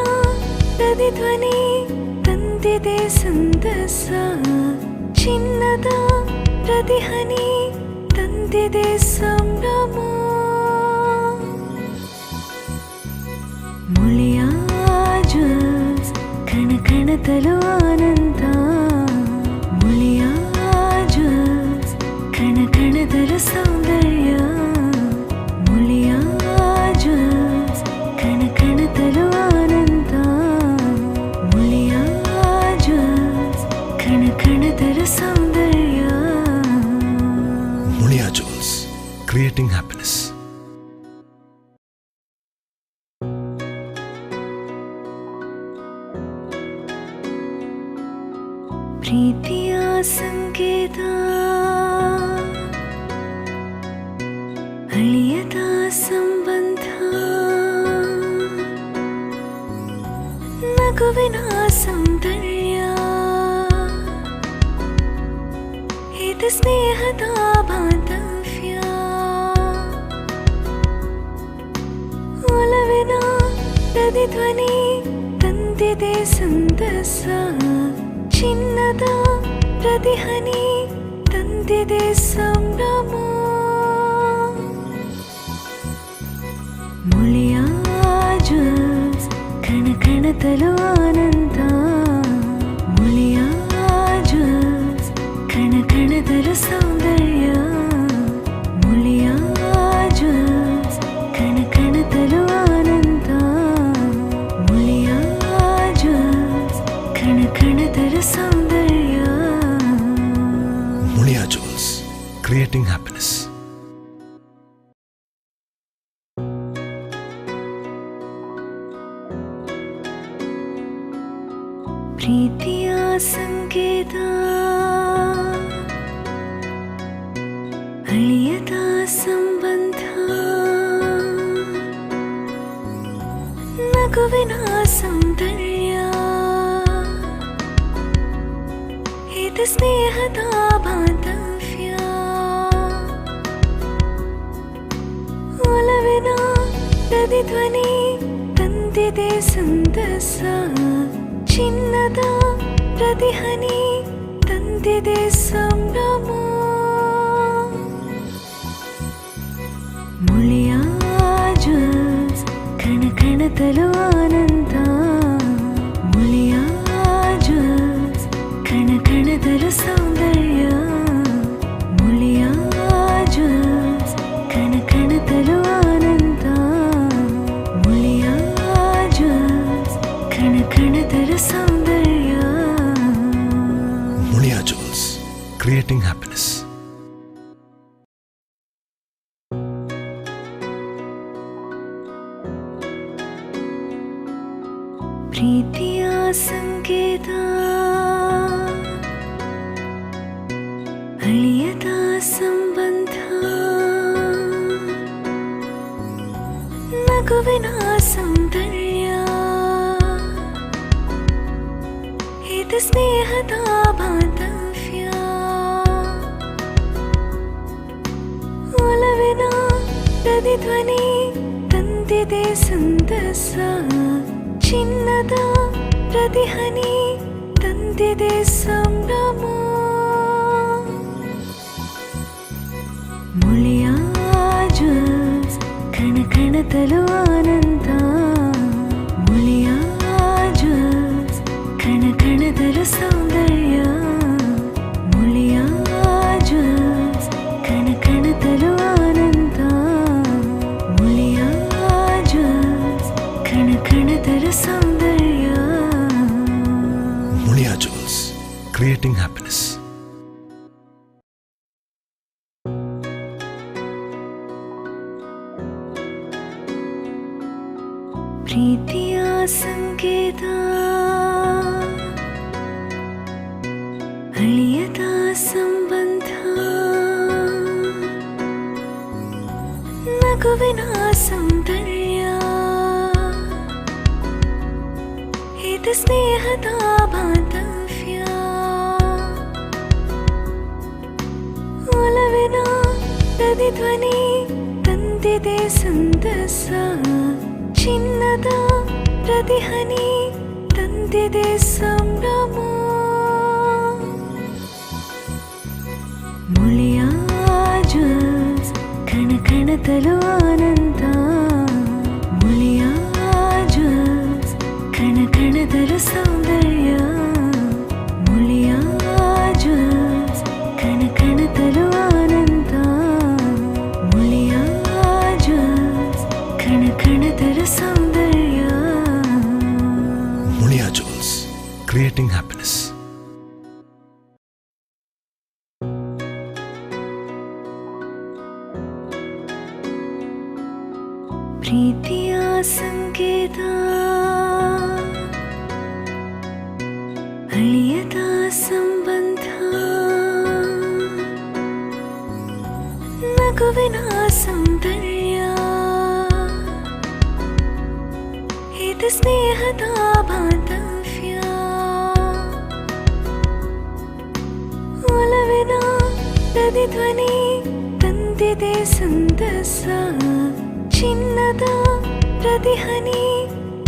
ಪ್ರತಿಧ್ವನಿ ತಂದಿದೆ ಸಂದಸ ಚಿನ್ನದ ಪ್ರತಿಹನಿ ತಂದಿದೆ ಸಂಭ್ರಮ ಮುಳಿಯ ಜ್ಯೂಸ್ ಕಣ ಕಣದಲು ಆನಂದ ಮುಳಿಯ ಜ್ಯೂಸ್ ಕಣ ಕಣದಲು ಸೌಂದರ್ಯ ಮುಳಿಯ ಜ್ಯೂಸ್ ಕಣ ಕಣದಲು ಆನಂದ ಮುಳಿಯ ಜ್ಯೂಸ್ ಕಣ ಕಣದಲು ಸೌಂದರ್ಯ Mulia Jewels, creating happiness. ಪ್ರೀತಿಯ ಸಂಕೇತ ಅಳಿಯದ ಸಂಬಂಧ ನಗುವಿನ ಸೌಂದರ್ಯ ಇದು ಸ್ನೇಹದ ಬಾಂಧವ್ಯ ಒಲವಿನ ಪ್ರತಿಧ್ವನಿ ತಂದಿದೆ ಸಂದಸ ಚಿನ್ನದ ಪ್ರತಿಹನಿ ತಂದಿದೆ ಸಂಭ್ರಮ ಮುಳಿಯ ಜ್ಯೂಸ್ ಕಣ ಕಣದಲು ಆನಂದ ಮುಳಿಯ ಜ್ಯೂಸ್ ಕಣ ಕಣದಲು ಸೌಂದರ್ಯ ಮುಳಿಯ ಜ್ಯೂಸ್ ಕಣ ಕಣದಲು ಆನಂದ ಮುಳಿಯ ಜ್ಯೂಸ್ ಕಣ ಕಣದಲು ಸೌಂದರ್ಯ Mulia Jewels, creating happiness. ಪ್ರೀತಿಯ ಸಂಕೇತ ಅಳಿಯದ ಸಂಬಂಧ ನಗುವಿನ ಸೌಂದರ್ಯ ಇದು ಸ್ನೇಹದ ಬಾಂಧವ್ಯ ಒಲವಿನ ಪ್ರತಿಧ್ವನಿ ತಂದಿದೆ ಸಂದಸ ಚಿನ್ನದ ಪ್ರತಿಹನಿ ತಂದಿದೆ ಸಂಭ್ರಮ ಮುಳಿಯ ಜ್ಯೂಸ್ ಕಣ ಕಣದಲು ಆನಂದ ಮುಳಿಯ ಜ್ಯೂಸ್ ಕಣ ಕಣದಲು ಸೌಂದರ್ಯ ಮುಳಿಯ ಜ್ಯೂಸ್ ಕಣ ಕಣದಲು ಆನಂದ ಮುಳಿಯ ಜ್ಯೂಸ್ ಕಣ ಕಣದಲು ಸೌಂದರ್ಯ Mulia Jewels, creating happiness. ಪ್ರೀತಿಯ ಸಂಕೇತ ಅಳಿಯದ ಸಂಬಂಧ ಚಿನ್ನದ ಪ್ರತಿಹನಿ ತಂದಿದೆ ಸಂಭ್ರಮ ಮುಳಿಯ ಜ್ಯೂಸ್ ಕಣ ಕಣದಲು ಆನಂದ ಮುಳಿಯ ಜ್ಯೂಸ್ ಕಣ ಕಣದಲು ಸೌಂದರ್ಯ ಮುಳಿಯ ಜ್ಯೂಸ್ ಕಣ ಕಣದಲು ಆನಂದ ಮುಳಿಯ ಜ್ಯೂಸ್ ಕಣ ಕಣದಲು ಸೌಂದರ್ಯ Mulia Jewels, creating happiness. ಪ್ರೀತಿಯ ಸಂಕೇತ ಅಳಿಯದ ಸಂಬಂಧ ನಗುವಿನ ಸೌಂದರ್ಯ ಇದು ಸ್ನೇಹದ ಬಾಂಧವ್ಯ ಒಲವಿನ ಪ್ರತಿಧ್ವನಿ ತಂದಿದೆ ಸಂತಸ ಚಿನ್ನದ ಪ್ರತಿಹನಿ ತಂದಿದೆ ಸಂಭ್ರಮ ಮುಳಿಯ ಜ್ಯೂಸ್ ಕಣ ಕಣದಲು ಆನಂದ ಮುಳಿಯ ಜ್ಯೂಸ್ ಕಣ ಕಣದಲು ಸೌಂದರ್ಯ ಮುಳಿಯ ಜ್ಯೂಸ್ ಕಣ ಕಣದಲು ಆನಂದ ಮುಳಿಯ ಜ್ಯೂಸ್ ಕಣ ಕಣದಲು ಸೌಂದರ್ಯ Mulia Jewels, creating happiness. ಪ್ರೀತಿಯ ಸಂಕೇತ ಅಳಿಯದ ಸಂಬಂಧ ನಗುವಿನ ಸೌಂದರ್ಯ ಇದು ಸ್ನೇಹದ ಬಾಂಧವ್ಯ ಒಲವಿನ ಪ್ರತಿಧ್ವನಿ ತಂದಿದೆ ಸಂತಸ ಚಿನ್ನದ ಪ್ರತಿಹನಿ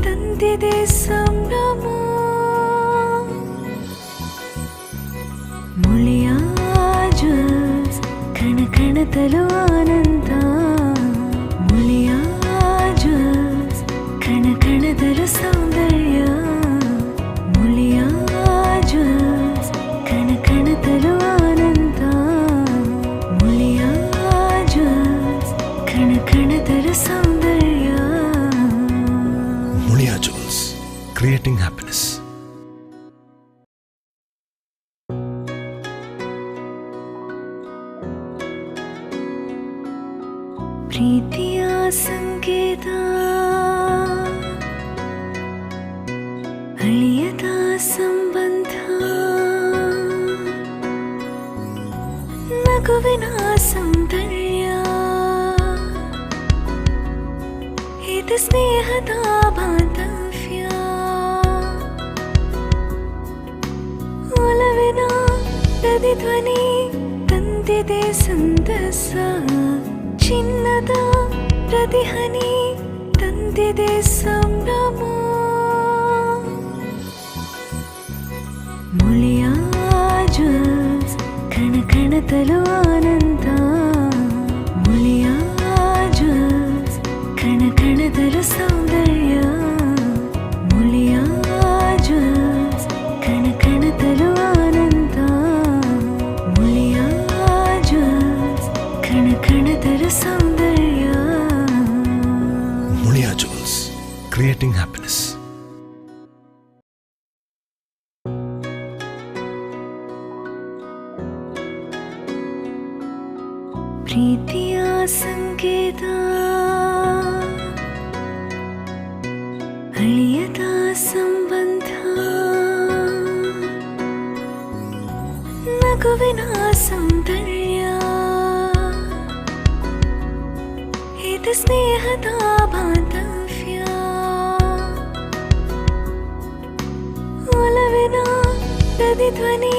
ತಂದಿದೆ ಸಂಭ್ರಮ ಮುಳಿಯ ಜ್ಯೂಸ್ ಕಣ ಕಣದಲು ಆನಂದ ಮುಳಿಯ ಜ್ಯೂಸ್ ಕಣ ಕಣದಲು ಸೌಂದರ್ಯ ಮುಳಿಯ ಜ್ಯೂಸ್ ಕಣ ಕಣದಲು ಆನಂದ ಮುಳಿಯ ಜ್ಯೂಸ್ ಕಣ ಕಣದಲು ಸೌಂದರ್ಯ Mulia Jewels, creating happiness. ಪ್ರೀತಿಯ ಸಂಕೇತ ಅಳಿಯದ ಸಂಬಂಧ ನಗುವಿನ ಸೌಂದರ್ಯ ಇದು ಸ್ನೇಹದ ಬಾಂಧವ್ಯ ಒಲವಿನ ಪ್ರತಿಧ್ವನಿ ತಂದಿದೆ ಸಂತಸ ಚಿನ್ನದ ಪ್ರತಿಹನಿ ತಂದಿದೆ ಸಂಭ್ರಮ ಮುಳಿಯ ಜ್ಯೂಸ್ ಕಣ ಕಣದಲು ಆನಂದ ಮುಳಿಯ ಜ್ಯೂಸ್ ಕಣ ಕಣದಲು ಸೌಂದರ್ಯ ಮುಳಿಯ ಜ್ಯೂಸ್ ಕಣ ಕಣದಲು ಆನಂದ ಮುಳಿಯ ಜ್ಯೂಸ್ ಕಣ ಕಣದಲು ಸೌಂದರ್ಯ Mulia Jewels, creating happiness. ಪ್ರೀತಿಯ ಸಂಕೇತ ಅಳಿಯದ ಸಂಬಂಧ ನಗುವಿನ ಸೌಂದರ್ಯ ಇದು ಸ್ನೇಹದ ಬಾಂಧವ್ಯ ಒಲವಿನ ಪ್ರತಿಧ್ವನಿ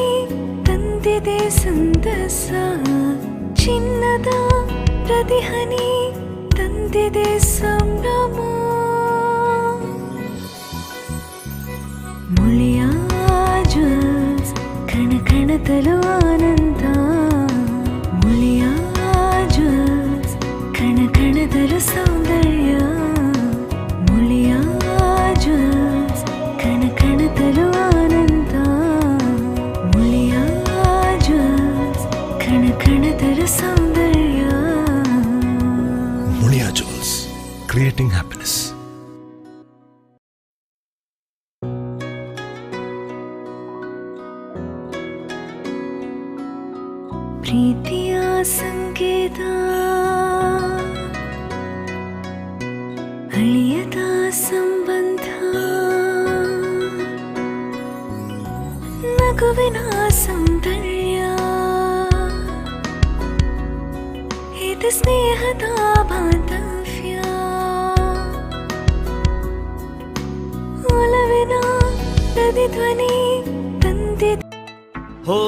ತಂದಿದೆ ಸಂತಸ ಚಿನ್ನದ ಪ್ರತಿಹನಿ ತಂದಿದೆ ಸಂಭ್ರಮ ಕಣತಲು ಆನಂದ ಮುಳಿಯ ಜ್ಯೂಸ್ ಕಣ ಕಣದಲು ಸೌಂದರ್ಯ ಮುಳಿಯ ಜ್ಯೂಸ್ ಕಣ ಕಣದಲು ಆನಂದ ಮುಳಿಯ ಜ್ಯೂಸ್ ಕಣ ಕಣದಲು ಸೌಂದರ್ಯ ಮುಳಿಯಾ ಜ್ಯೂಸ್ ಕ್ರಿಯೇಟಿಂಗ್ ಹ್ಯಾಪಿನೆಸ್. ಪ್ರೀತಿಯ ಸಂಕೇತ ಅಳಿಯದ ಸಂಬಂಧ ನಗುವಿನ ಸೌಂದರ್ಯ ಇದು ಸ್ನೇಹದ ಬಾಂಧವ್ಯ ಒಲವಿನ ಪ್ರತಿಧ್ವನಿ ತಂದಿದೆ ಹೋ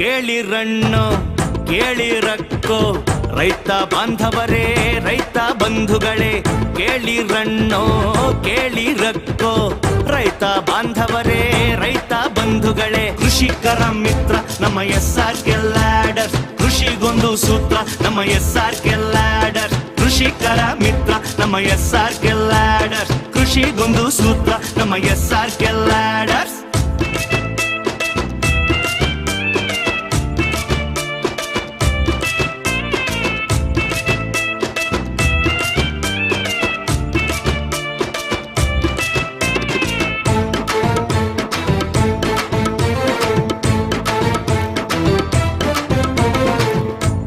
ಕೇಳಿರಣ್ಣು ಕೇಳಿರಕ್ಕೋ ರೈತ ಬಾಂಧವರೇ ರೈತ ಬಂಧುಗಳೇ ಕೇಳಿರಣ್ಣೋ ಕೇಳಿರಕ್ಕೋ ರೈತ ಬಾಂಧವರೇ ರೈತ ಬಂಧುಗಳೇ ಕೃಷಿಕರ ಮಿತ್ರ ನಮ್ಮ SRK ಲ್ಯಾಡರ್ ಕೃಷಿಗೊಂದು ಸೂತ್ರ ನಮ್ಮ SRK ಲ್ಯಾಡರ್ ಕೃಷಿಕರ ಮಿತ್ರ ನಮ್ಮ SRK ಲ್ಯಾಡರ್ ಕೃಷಿಗೊಂದು ಸೂತ್ರ ನಮ್ಮ SRK ಲ್ಯಾಡರ್ಸ್.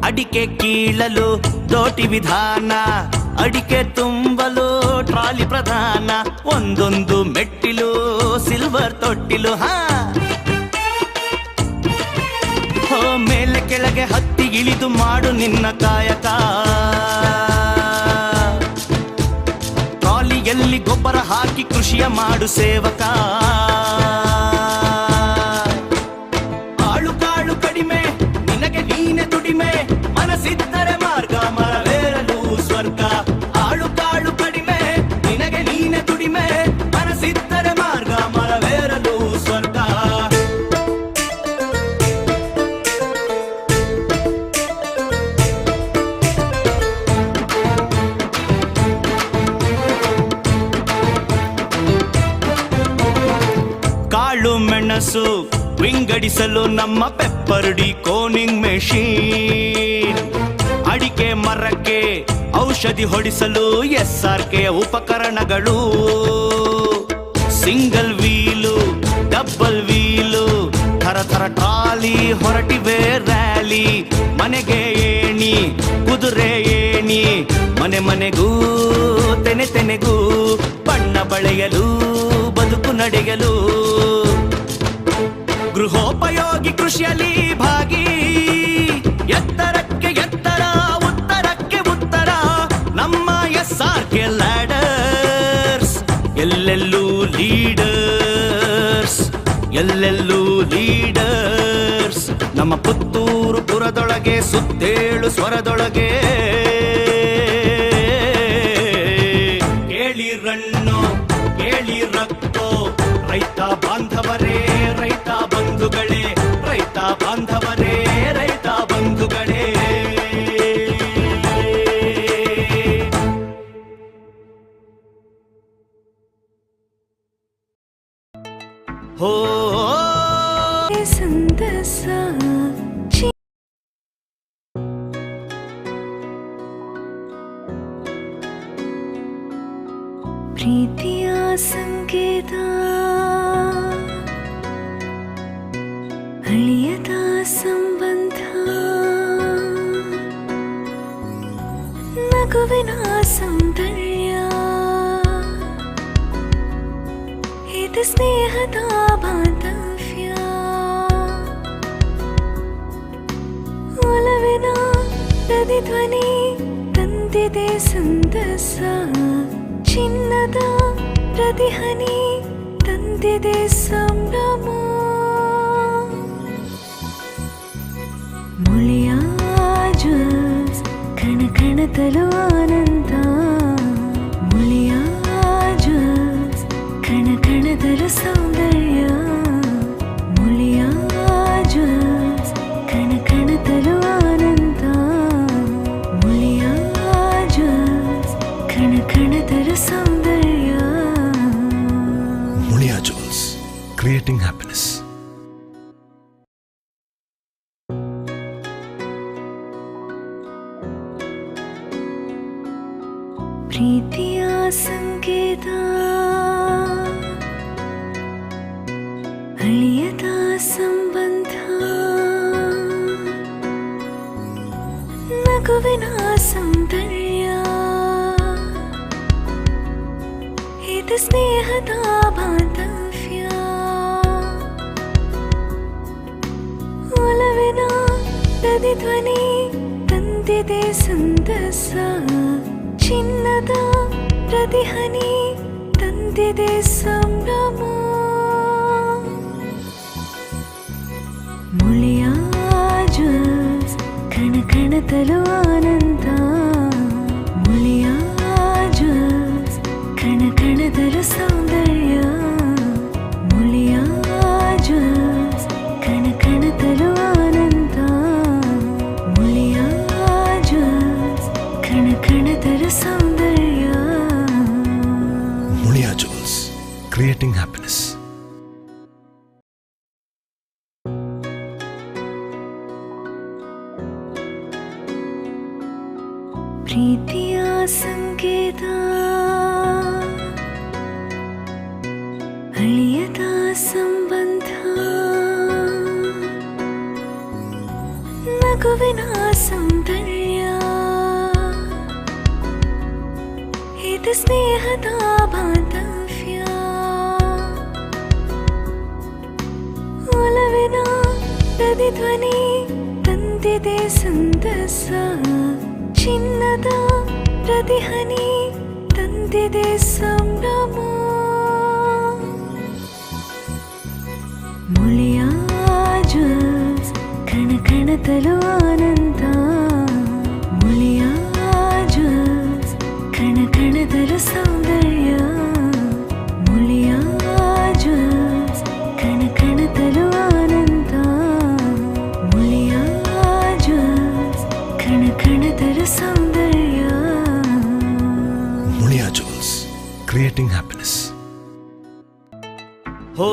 ಅಡಿಕೆ ಕೀಳಲು ದೋಟಿ ವಿಧಾನ ಅಡಿಕೆ ತುಂಬಲು ಟ್ರಾಲಿ ಪ್ರಧಾನ ಒಂದೊಂದು ಮೆಟ್ಟಿಲು ಸಿಲ್ವರ್ ತೊಟ್ಟಿಲು ಮೇಲೆ ಕೆಳಗೆ ಹತ್ತಿ ಇಳಿದು ಮಾಡು ನಿನ್ನ ಕಾಯಕ ಟ್ರಾಲಿಯಲ್ಲಿ ಗೊಬ್ಬರ ಹಾಕಿ ಕೃಷಿಯ ಮಾಡು ಸೇವಕ ಆಳು ಕಾಳು ಕಡಿಮೆ ನಿನಗೆ ನೀನೆ ದುಡಿಮೆ ಮನಸ್ಸಿದ್ದರೆ ಮಾರ್ಗ ಮರವೇರಲು ಸ್ವರ್ಗ ಆಳು ಕಾಳು ಕಡಿಮೆ ನಿನಗೆ ನೀನೆ ದುಡಿಮೆ ಮನಸ್ಸಿದ್ದರೆ ಮಾರ್ಗ ಮರವೇರಲು ಸ್ವರ್ಗ. ಕಾಳು ಮೆಣಸು ವಿಂಗಡಿಸಲು ನಮ್ಮ ಪೆಪ್ಪರ್ಡಿ ಕೋನಿಂಗ್ ಮೆಷೀನ್ ಅಡಿಕೆ ಮರಕ್ಕೆ ಔಷಧಿ ಹೊಡಿಸಲು SRK ಉಪಕರಣಗಳು ಸಿಂಗಲ್ ವೀಲು ಡಬಲ್ ವೀಲು ಥರ ಥರ ಟ್ರಾಲಿ ಹೊರಟಿವೆ ರ್ಯಾಲಿ ಮನೆಗೆ ಏಣಿ ಕುದುರೆ ಏಣಿ ಮನೆ ಮನೆಗೂ ತೆನೆ ತೆನೆಗೂ ಬಣ್ಣ ಬಳೆಯಲು ಬದುಕು ನಡೆಯಲು ಗೃಹೋಪಯೋಗಿ ಕೃಷಿಯಲ್ಲಿ ಭಾಗಿ ಎತ್ತರಕ್ಕೆ ಎತ್ತರ ಉತ್ತರಕ್ಕೆ ಉತ್ತರ ನಮ್ಮ SRK ಲ್ಯಾಡರ್ಸ್ ಎಲ್ಲೆಲ್ಲೂ ಲೀಡರ್ಸ್ ಎಲ್ಲೆಲ್ಲೂ ಲೀಡರ್ಸ್ ನಮ್ಮ ಪುತ್ತೂರು ಪುರದೊಳಗೆ ಸುತ್ತೇಳು ಸ್ವರದೊಳಗೆ ಕೇಳಿರಣ್ಣು ಕೇಳಿರಕ್ಕೋ ರೈತ ಬಾಂಧವರೇ ರೈತ ಬಂಧುಗಳೇ ರೈತ ಬಾಂಧವರೇ ರೈತ ಬಂಧುಗಳೇ. ಹೋ ಸಂದಸ ಪ್ರೀತಿಯ ಸಂಕೇತ ಅಳಿಯದ ಸಂಬಂಧ ನಗುವಿನ ಸೌಂದರ್ಯ ಇದು ಸ್ನೇಹದ ಬಾಂಧವ್ಯ ಒಲವಿನ ಪ್ರತಿಧ್ವನಿ ತಂದಿದೆ ಸಂದಸ ಚಿನ್ನದ ಪ್ರತಿಹನಿ ತಂದಿದೆ ಸಂಭ್ರಮ ಮುಳಿಯ ಜ್ಯೂಸ್ ಕಣ ಕಣದಲು ಆನಂದ ಮುಳಿಯ ಜ್ಯೂಸ್ ಕಣ ಕಣದಲು ಸೌಂದರ್ಯ ಮುಳಿಯ ಜ್ಯೂಸ್ ಕಣ ಕಣದಲು ಆನಂದ ಮುಳಿಯ ಜ್ಯೂಸ್ ಕಣ ಕಣದಲು ಸೌಂದರ್ಯ ಮುಳಿಯಾ ಜ್ಯೂಸ್ ಕ್ರಿಯೇಟಿಂಗ್ ಹ್ಯಾಪಿನೆಸ್. ಪ್ರೀತಿಯ ಸಂಕೇತ ಅಳಿಯದ ಸಂಬಂಧ ನಗುವಿನ ಸೌಂದರ್ಯ ಇದು ಸ್ನೇಹದ ಬಾಂಧವ್ಯ ಒಲವಿನ ಪ್ರತಿಧ್ವನಿ ತಂದಿದೆ ಸಂತಸ ಚಿನ್ನದ ಪ್ರತಿಹನಿ ತಂದಿದೆ ಸಂಭ್ರಮ ಮುಳಿಯ ಜ್ಯೂಸ್ ಕಣ ಕಣದಲು ಆನಂದ ಮುಳಿಯ ಜ್ಯೂಸ್ ಕಣ ಕಣದಲು ಸೌಂದರ್ಯ ಮುಳಿಯ ಜ್ಯೂಸ್ ಕಣ ಕಣದಲು ಆನಂದ ಮುಳಿಯ ಜ್ಯೂಸ್ ಕಣ ಕಣದಲು ಸೌಂದರ್ಯ ಮುಳಿಯಾ ಜ್ಯೂಸ್ ಕ್ರಿಯೇಟಿಂಗ್ ಹ್ಯಾಪಿನೆಸ್. ಪ್ರೀತಿಯ ಸಂಕೇತ ಅಳಿಯದ ಸಂಬಂಧ ನಗುವಿನ ಸೌಂದರ್ಯ ಇದು ಸ್ನೇಹದ ಬಾಂಧವ್ಯ ಒಲವಿನ ಪ್ರತಿಧ್ವನಿ ತಂದಿದೆ ಸಂತಸ ಚಿನ್ನದ ಪ್ರತಿಹನಿ ತಂದಿದೆ ಸಂಭ್ರಮ ಮುಳಿಯ ಜ್ಯೂಸ್ ಕಣ ಕಣದಲು ಆನಂದ ಮುಳಿಯ ಜ್ಯೂಸ್ ಕಣ ಕಣದಲು ಸೌಂದರ್ಯ ಮುಳಿಯ ಜ್ಯೂಸ್ ಕಣ ಕಣದಲು ಆನಂದ ಮುಳಿಯ ಜ್ಯೂಸ್ ಕಣ ಕಣದಲು ಸೌಂದರ್ಯ ಮುಳಿಯಾ ಜ್ಯೂಸ್ ಕ್ರಿಯೇಟಿಂಗ್ ಹ್ಯಾಪಿನೆಸ್. ಹೋ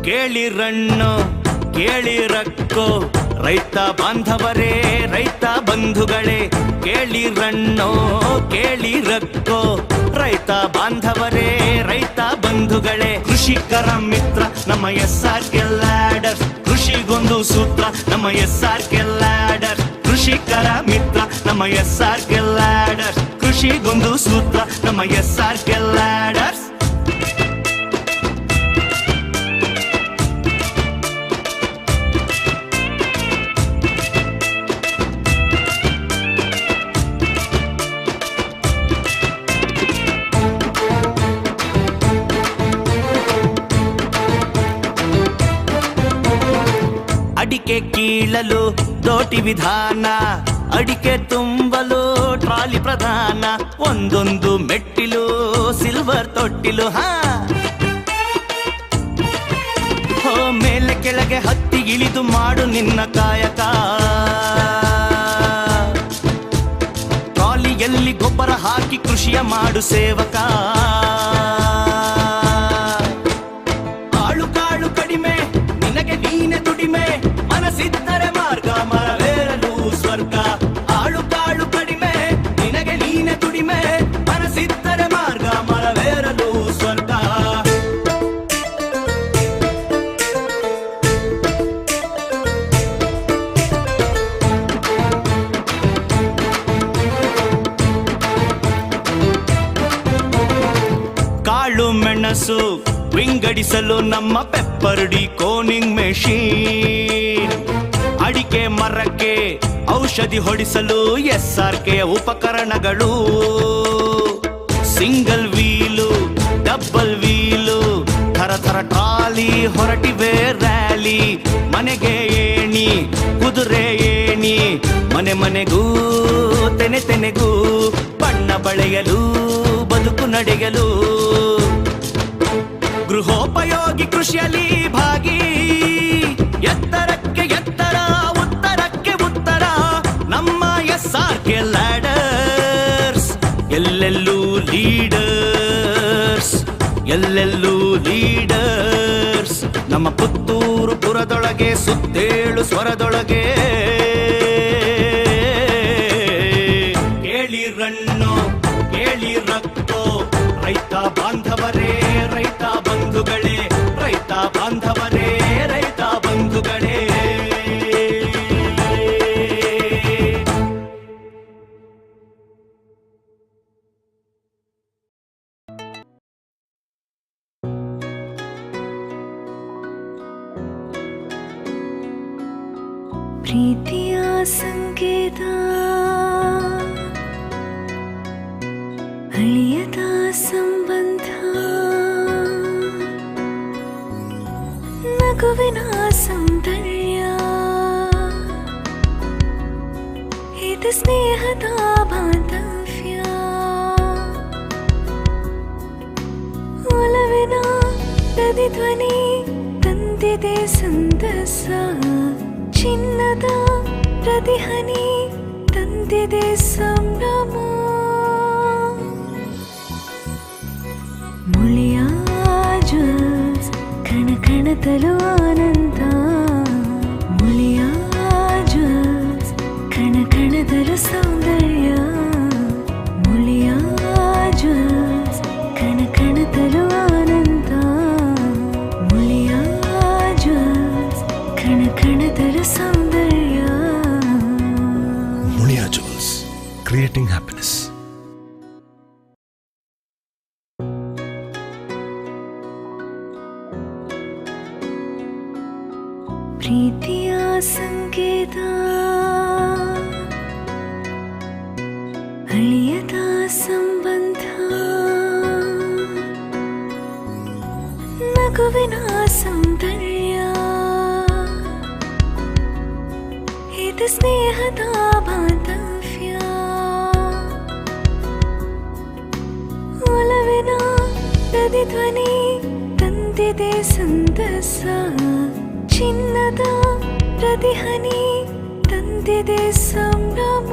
ಕೇಳಿರಣ್ಣು ಕೇಳಿರಕ್ಕೋ ರೈತ ಬಾಂಧವರೇ ರೈತ ಬಂಧುಗಳೇ ಕೇಳಿರಣ್ಣೋ ಕೇಳಿರಕ್ಕೋ ರೈತ ಬಾಂಧವರೇ ರೈತ ಬಂಧುಗಳೇ ಕೃಷಿಕರ ಮಿತ್ರ ನಮ್ಮ SRK ಲ್ಯಾಡರ್ ಕೃಷಿಗೊಂದು ಸೂತ್ರ ನಮ್ಮ SRK ಲ್ಯಾಡರ್ ಕೃಷಿಕರ ಮಿತ್ರ ನಮ್ಮ SRK ಲ್ಯಾಡರ್ ಕೃಷಿಗೊಂದು ಸೂತ್ರ ನಮ್ಮ SRK ಲ್ಯಾಡರ್ಸ್. ಅಡಿಕೆ ಕೀಳಲು ದೋಟಿ ವಿಧಾನ ಅಡಿಕೆ ತುಂಬಲು ಟ್ರಾಲಿ ಪ್ರಧಾನ ಒಂದೊಂದು ಮೆಟ್ಟಿಲು ಸಿಲ್ವರ್ ತೊಟ್ಟಿಲು ಮೇಲೆ ಕೆಳಗೆ ಹತ್ತಿ ಇಳಿದು ಮಾಡು ನಿನ್ನ ಕಾಯಕ ಟ್ರಾಲಿಯಲ್ಲಿ ಗೊಬ್ಬರ ಹಾಕಿ ಕೃಷಿಯ ಮಾಡು ಸೇವಕ ಆಳು ಕಾಳು ಕಡಿಮೆ ನಿನಗೆ ನೀನೆ ದುಡಿಮೆ ಮನಸ್ಸಿದ್ದರೆ ಮಾರ್ಗ ಮರವೇರಲು ಸ್ವರ್ಗ ಆಳು ಕಾಳು ಕಡಿಮೆ ನಿನಗೆ ನೀನೆ ದುಡಿಮೆ ಮನಸ್ಸಿದ್ದರೆ ಮಾರ್ಗ ಮರವೇರಲು ಸ್ವರ್ಗ. ಫಂಗಸ್ಸು ವಿಂಗಡಿಸಲು ನಮ್ಮ ಪೆಪ್ಪರ್ ಡಿ ಕೋನಿಂಗ್ ಮೆಷೀನ್. ಅಡಿಕೆ ಮರಕ್ಕೆ ಔಷಧಿ ಹೊಡಿಸಲು SRK ಉಪಕರಣಗಳು. ಸಿಂಗಲ್ ವೀಲು ಡಬಲ್ ವೀಲು ಥರ ಟ್ರಾಲಿ ಹೊರಟಿವೆ ರ್ಯಾಲಿ. ಮನೆಗೆ ಏಣಿ ಕುದುರೆ ಏಣಿ ಮನೆ ಮನೆಗೂ ತೆನೆಗೂ ಬಣ್ಣ ಬಳೆಯಲು ಬದುಕು ನಡೆಯಲು. ಗೃಹೋಪಯೋಗಿ ಕೃಷಿಯಲ್ಲಿ ಭಾಗಿ. ಎತ್ತರಕ್ಕೆ ಎತ್ತರ ಉತ್ತರಕ್ಕೆ ಉತ್ತರ ನಮ್ಮ SRK ಲ್ಯಾಡರ್ಸ್. ಎಲ್ಲೆಲ್ಲೂ ಲೀಡರ್ಸ್ ಎಲ್ಲೆಲ್ಲೂ ಲೀಡರ್ಸ್. ನಮ್ಮ ಪುತ್ತೂರು ಪುರದೊಳಗೆ ಸುತ್ತೇಳು ಸ್ವರದೊಳಗೆ. ಕೇಳಿರಣ್ಣು ಕೇಳಿರಕ್ಕೋ ರೈತ ಬಾಂಧವರೇ ರೈತ ಬಂಧುಗಳೇ ರೈತ ಬಾಂಧವರೇ ರೈತ ಬಂಧುಗಳೇ. ಪ್ರೀತಿಯ ಸಂಕೇತ ಅಳಿಯದ ಸಂಬಂಧ ನಗುವಿನ ಸೌಂದರ್ಯ ಇದು ಸ್ನೇಹದ ಬಾಂಧವ್ಯ. ಒಲವಿನ ಪ್ರತಿಧ್ವನಿ ತಂದಿದೆ ಸಂತಸ. ಚಿನ್ನದ ಪ್ರತಿಹನಿ ತಂದಿದೆ ಸಂಭ್ರಮ. ಮುಳಿಯ ಜ್ಯೂಸ್ ಕಣ ಕಣದಲು ಆನಂದ. ಮುಳಿಯ ಜ್ಯೂಸ್ ಕಣ ಕಣದಲು ಸೌಂದರ್ಯ. ಮುಳಿಯ ಜ್ಯೂಸ್ ಕಣ ಕಣದಲು ಆನಂದ. ಮುಳಿಯ ಜ್ಯೂಸ್ ಕಣ ಕಣದಲು ಸೌಂದರ್ಯ. Mulia Jewels, creating happiness. ಪ್ರೀತಿಯ ಸಂಕೇತ ಅಳಿಯದ ಸಂಬಂಧ ನಗುವಿನ ಸೌಂದರ್ಯ ಇದು ಸ್ನೇಹದ ಬಾಂಧವ್ಯ. ಒಲವಿನ ಪ್ರತಿಧ್ವನಿ ತಂದಿದೆ ಸಂತಸ. ಚಿನ್ನದ ಪ್ರತಿಹನಿ ತಂದಿದೆ ಸಂಭ್ರಮ.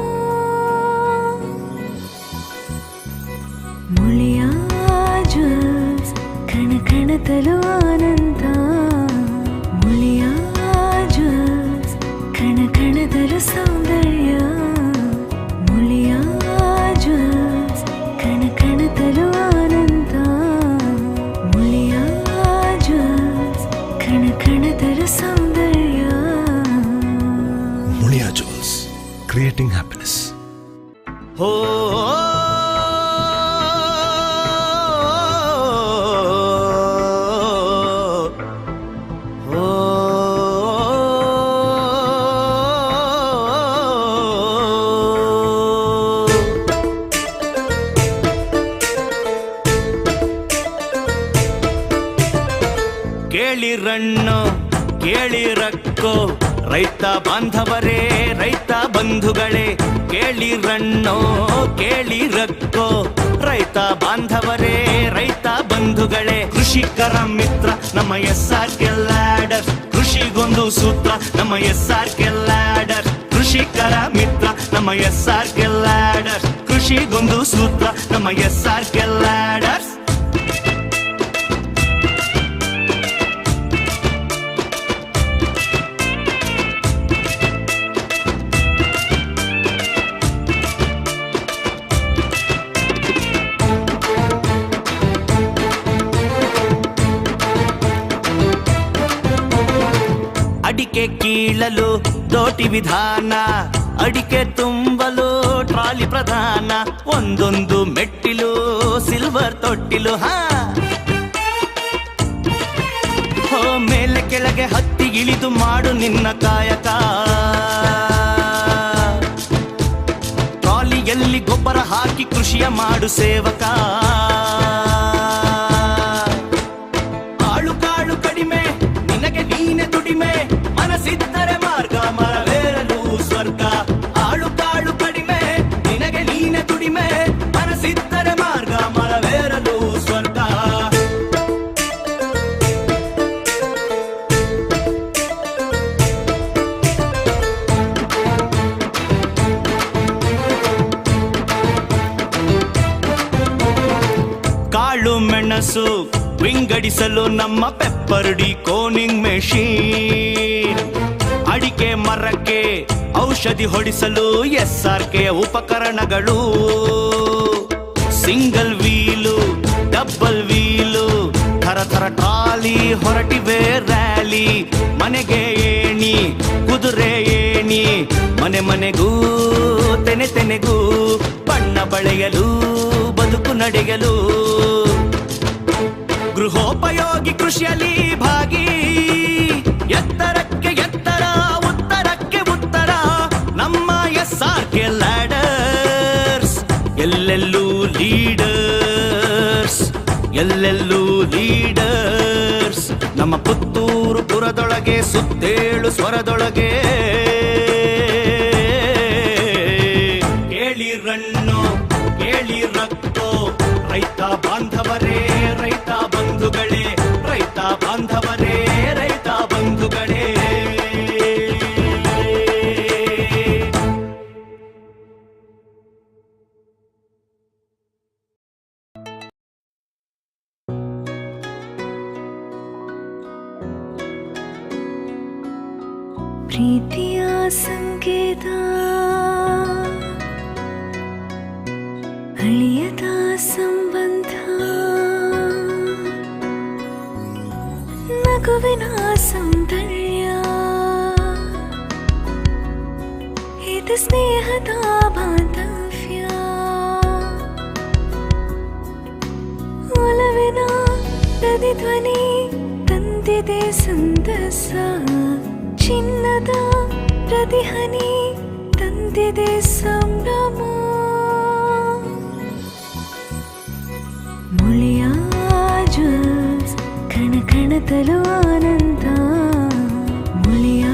ಮುಳಿಯ ಜ್ಯೂಸ್ ಕಣ ಕಣದಲು ಆನಂದ. ಮುಳಿಯ ಜ್ಯೂಸ್ ಕಣ ಕಣದಲು ಸೌಂದರ್ಯ. ಮುಳಿಯ ಜ್ಯೂಸ್ ಕಣ ಕಣದಲು ಆನಂದ. ಮುಳಿಯ ಜ್ಯೂಸ್ ಕಣ ಕಣದಲು ಸೌಂದರ್ಯ. Mulia Jewels, creating happiness. ಹೋ ಕೇಳಿರಣ್ಣು ಕೇಳಿರಕ್ಕೋ ರೈತ ಬಾಂಧವರೇ ರೈತ ಬಂಧುಗಳೇ. ಕೇಳಿರಣ್ಣೋ ಕೇಳಿರಕ್ಕೋ ರೈತ ಬಾಂಧವರೇ ರೈತ ಬಂಧುಗಳೇ. ಕೃಷಿಕರ ಮಿತ್ರ ನಮ್ಮ SRK ಲ್ಯಾಡರ್. ಕೃಷಿಗೊಂದು ಸೂತ್ರ ನಮ್ಮ SRK ಲ್ಯಾಡರ್. ಕೃಷಿಕರ ಮಿತ್ರ ನಮ್ಮ SRK ಲ್ಯಾಡರ್. ಕೃಷಿಗೊಂದು ಸೂತ್ರ ನಮ್ಮ SRK ಲ್ಯಾಡರ್ಸ್. ಅಡಿಕೆ ಕೀಳಲು ದೋಟಿ ವಿಧಾನ. ಅಡಿಕೆ ತುಂಬಲು ಟ್ರಾಲಿ ಪ್ರಧಾನ. ಒಂದೊಂದು ಮೆಟ್ಟಿಲು ಸಿಲ್ವರ್ ತೊಟ್ಟಿಲು. ದುಡಿದು ಮಾಡು ನಿನ್ನ ಕಾಯಕ. ಟ್ರಾಲಿಯಲ್ಲಿ ಗೊಬ್ಬರ ಹಾಕಿ ಕೃಷಿಯ ಮಾಡು ಸೇವಕ. ಆಳು ಕಾಳು ಕಡಿಮೆ ನಿನಗೆ ನೀನೆ ದುಡಿಮೆ, ಮನಸ್ಸಿದ್ದರೆ ಮಾರ್ಗ ಮರವೇರಲು ಸ್ವರ್ಗ. ಆಳು ಕಾಳು ಕಡಿಮೆ ನಿನಗೆ ನೀನೆ ದುಡಿಮೆ, ಮನಸ್ಸಿದ್ದರೆ ಮಾರ್ಗ ಮರವೇರಲು ಸ್ವರ್ಗ. ಕಾಳು ಮೆಣಸು ವಿಂಗಡಿಸಲು ನಮ್ಮ ಪೆಪ್ಪರ್ಡಿ ಕೋನಿಂಗ್ ಮೆಷೀನ್. ಅಡಿಕೆ ಮರಕ್ಕೆ ಔಷಧಿ ಹೊಡಿಸಲು SRK ಉಪಕರಣಗಳು. ಸಿಂಗಲ್ ವೀಲು ಡಬಲ್ ವೀಲು ಥರ ಟ್ರಾಲಿ ಹೊರಟಿವೆ ರ್ಯಾಲಿ. ಮನೆಗೆ ಏಣಿ ಕುದುರೆ ಏಣಿ, ಮನೆ ಮನೆಗೂ ತೆನೆಗೂ ಬಣ್ಣ ಬಳೆಯಲು ಬದುಕು ನಡೆಯಲು. ಗೃಹೋಪಯೋಗಿ ಕೃಷಿಯಲ್ಲಿ ಭಾಗಿ, ಎತ್ತರಕ್ಕೆ ಎತ್ತರ ಉತ್ತರಕ್ಕೆ ಉತ್ತರ. ನಮ್ಮ SRK ಲ್ಯಾಡರ್ಸ್, ಎಲ್ಲೆಲ್ಲೂ ಲೀಡರ್ಸ್, ಎಲ್ಲೆಲ್ಲೂ ಲೀಡರ್ಸ್. ನಮ್ಮ ಪುತ್ತೂರು ಪುರದೊಳಗೆ ಸುತ್ತೇಳು ಸ್ವರದೊಳಗೆ. ಕೇಳಿರಣ್ಣು ಕೇಳಿರಕ್ಕೋ ರೈತ ಬಾಂಧವರೇ, ರೈತ ಬಂಧುಗಳೇ, ರೈತ ಬಾಂಧವರೇ, ರೈತ ಬಂಧುಗಳೇ. ಪ್ರೀತಿಯ ಸಂಕೇತ ಅಳಿಯದ ಸಂಬಂಧ, ನಗುವಿನ ಸೌಂದರ್ಯ, ಇದು ಸ್ನೇಹದ ಬಾಂಧವ್ಯ. ಒಲವಿನ ಪ್ರತಿಧ್ವನಿ ತಂದಿದೆ ಸಂತಸ, ಚಿನ್ನದ ಪ್ರತಿಹನಿ ತಂದಿದೆ ಸಂಭ್ರಮ. ಮುಳಿಯ ಜ್ಯೂಸ್ ಕಣ ಕಣದಲು ಆನಂದ, ಮುಳಿಯ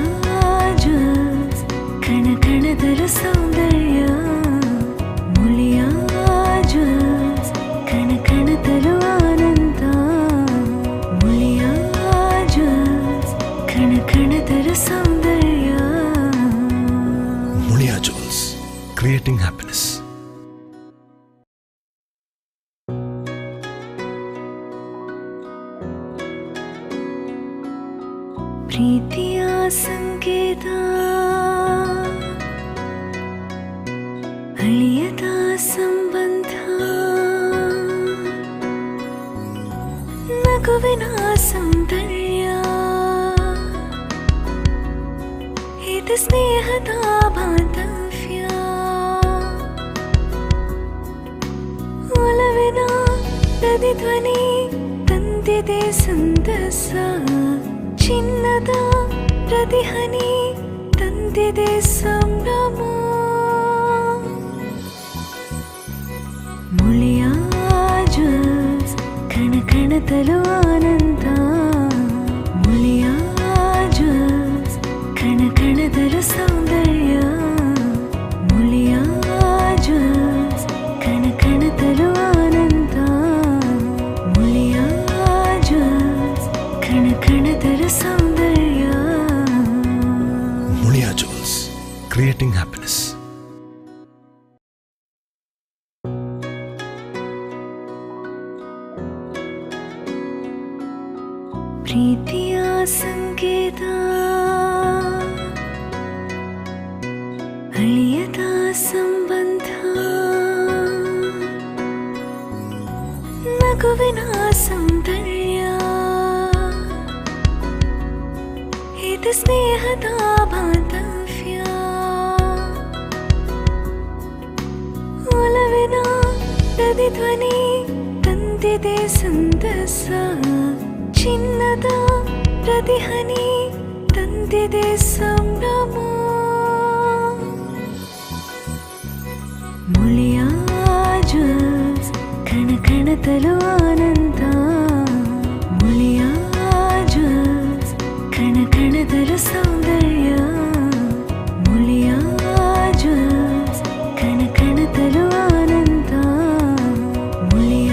ಜ್ಯೂಸ್ ಕಣ ಕಣದಲು ಸೌಂದರ್ಯ. ಮುಳಿಯ ಜ್ಯೂಸ್ ಕಣ ಕಣದಲು ಆನಂದ, ಮುಳಿಯ ಜ್ಯೂಸ್ ಕಣ ಕಣದಲು ಸೌಂದರ್ಯ. Mulia Jewels, creating happiness. ಪ್ರೀತಿಯ ಸಂಕೇತ ಅಳಿಯದ ಸಂಬಂಧ, ನಗುವಿನ ಸೌಂದರ್ಯ, ಇದು ಸ್ನೇಹದ ಬಾಂಧವ್ಯ. ಒಲವಿನ ಪ್ರತಿಧ್ವನಿ ತಂದಿದೆ ಸಂತಸ, ಚಿನ್ನದ ಪ್ರತಿಹನಿ ತಂದಿದೆ ಸಂಭ್ರಮ. ಮುಳಿಯ ಜ್ಯೂಸ್ ಕಣ ಕಣದಲು ಆನಂದ, ಮುಳಿಯ ಜ್ಯೂಸ್ ಕಣ ಕಣದಲು ಸೌಂದರ್ಯ. ಮುಳಿಯ ಜ್ಯೂಸ್ ಕಣ ಕಣದಲು ಆನಂದ, ಮುಳಿಯ ಜ್ಯೂಸ್ ಕಣ ಕಣದಲು ಸೌಂದರ್ಯ. Mulia Jewels, creating happiness. ಪ್ರೀತಿಯ ಸಂಕೇತ ಅಳಿಯದ ಸಂಬಂಧ, ನಗುವಿನ ಸೌಂದರ್ಯ, ಇದು ಸ್ನೇಹದ ಬಾಂಧವ್ಯ. ಒಲವಿನ ಪ್ರತಿಧ್ವನಿ ತಂದಿದೆ ಸಂತಸ, ಚಿನ್ನದ ಪ್ರತಿಹನಿ ತಂದಿದೆ ಸಂಭ್ರಮ ಮುಳಿಯ ಜ್ಯೂಸ್ ಕಣ ಕಣದಲು ಆನಂದ ಮುಳಿಯ ಜ್ಯೂಸ್ ಕಣ ಕಣದಲು ಸೌಂದರ್ಯ ಮುಳಿಯ ಜ್ಯೂಸ್ ಕಣ ಕಣದಲು ಆನಂದ ಮುಳಿಯ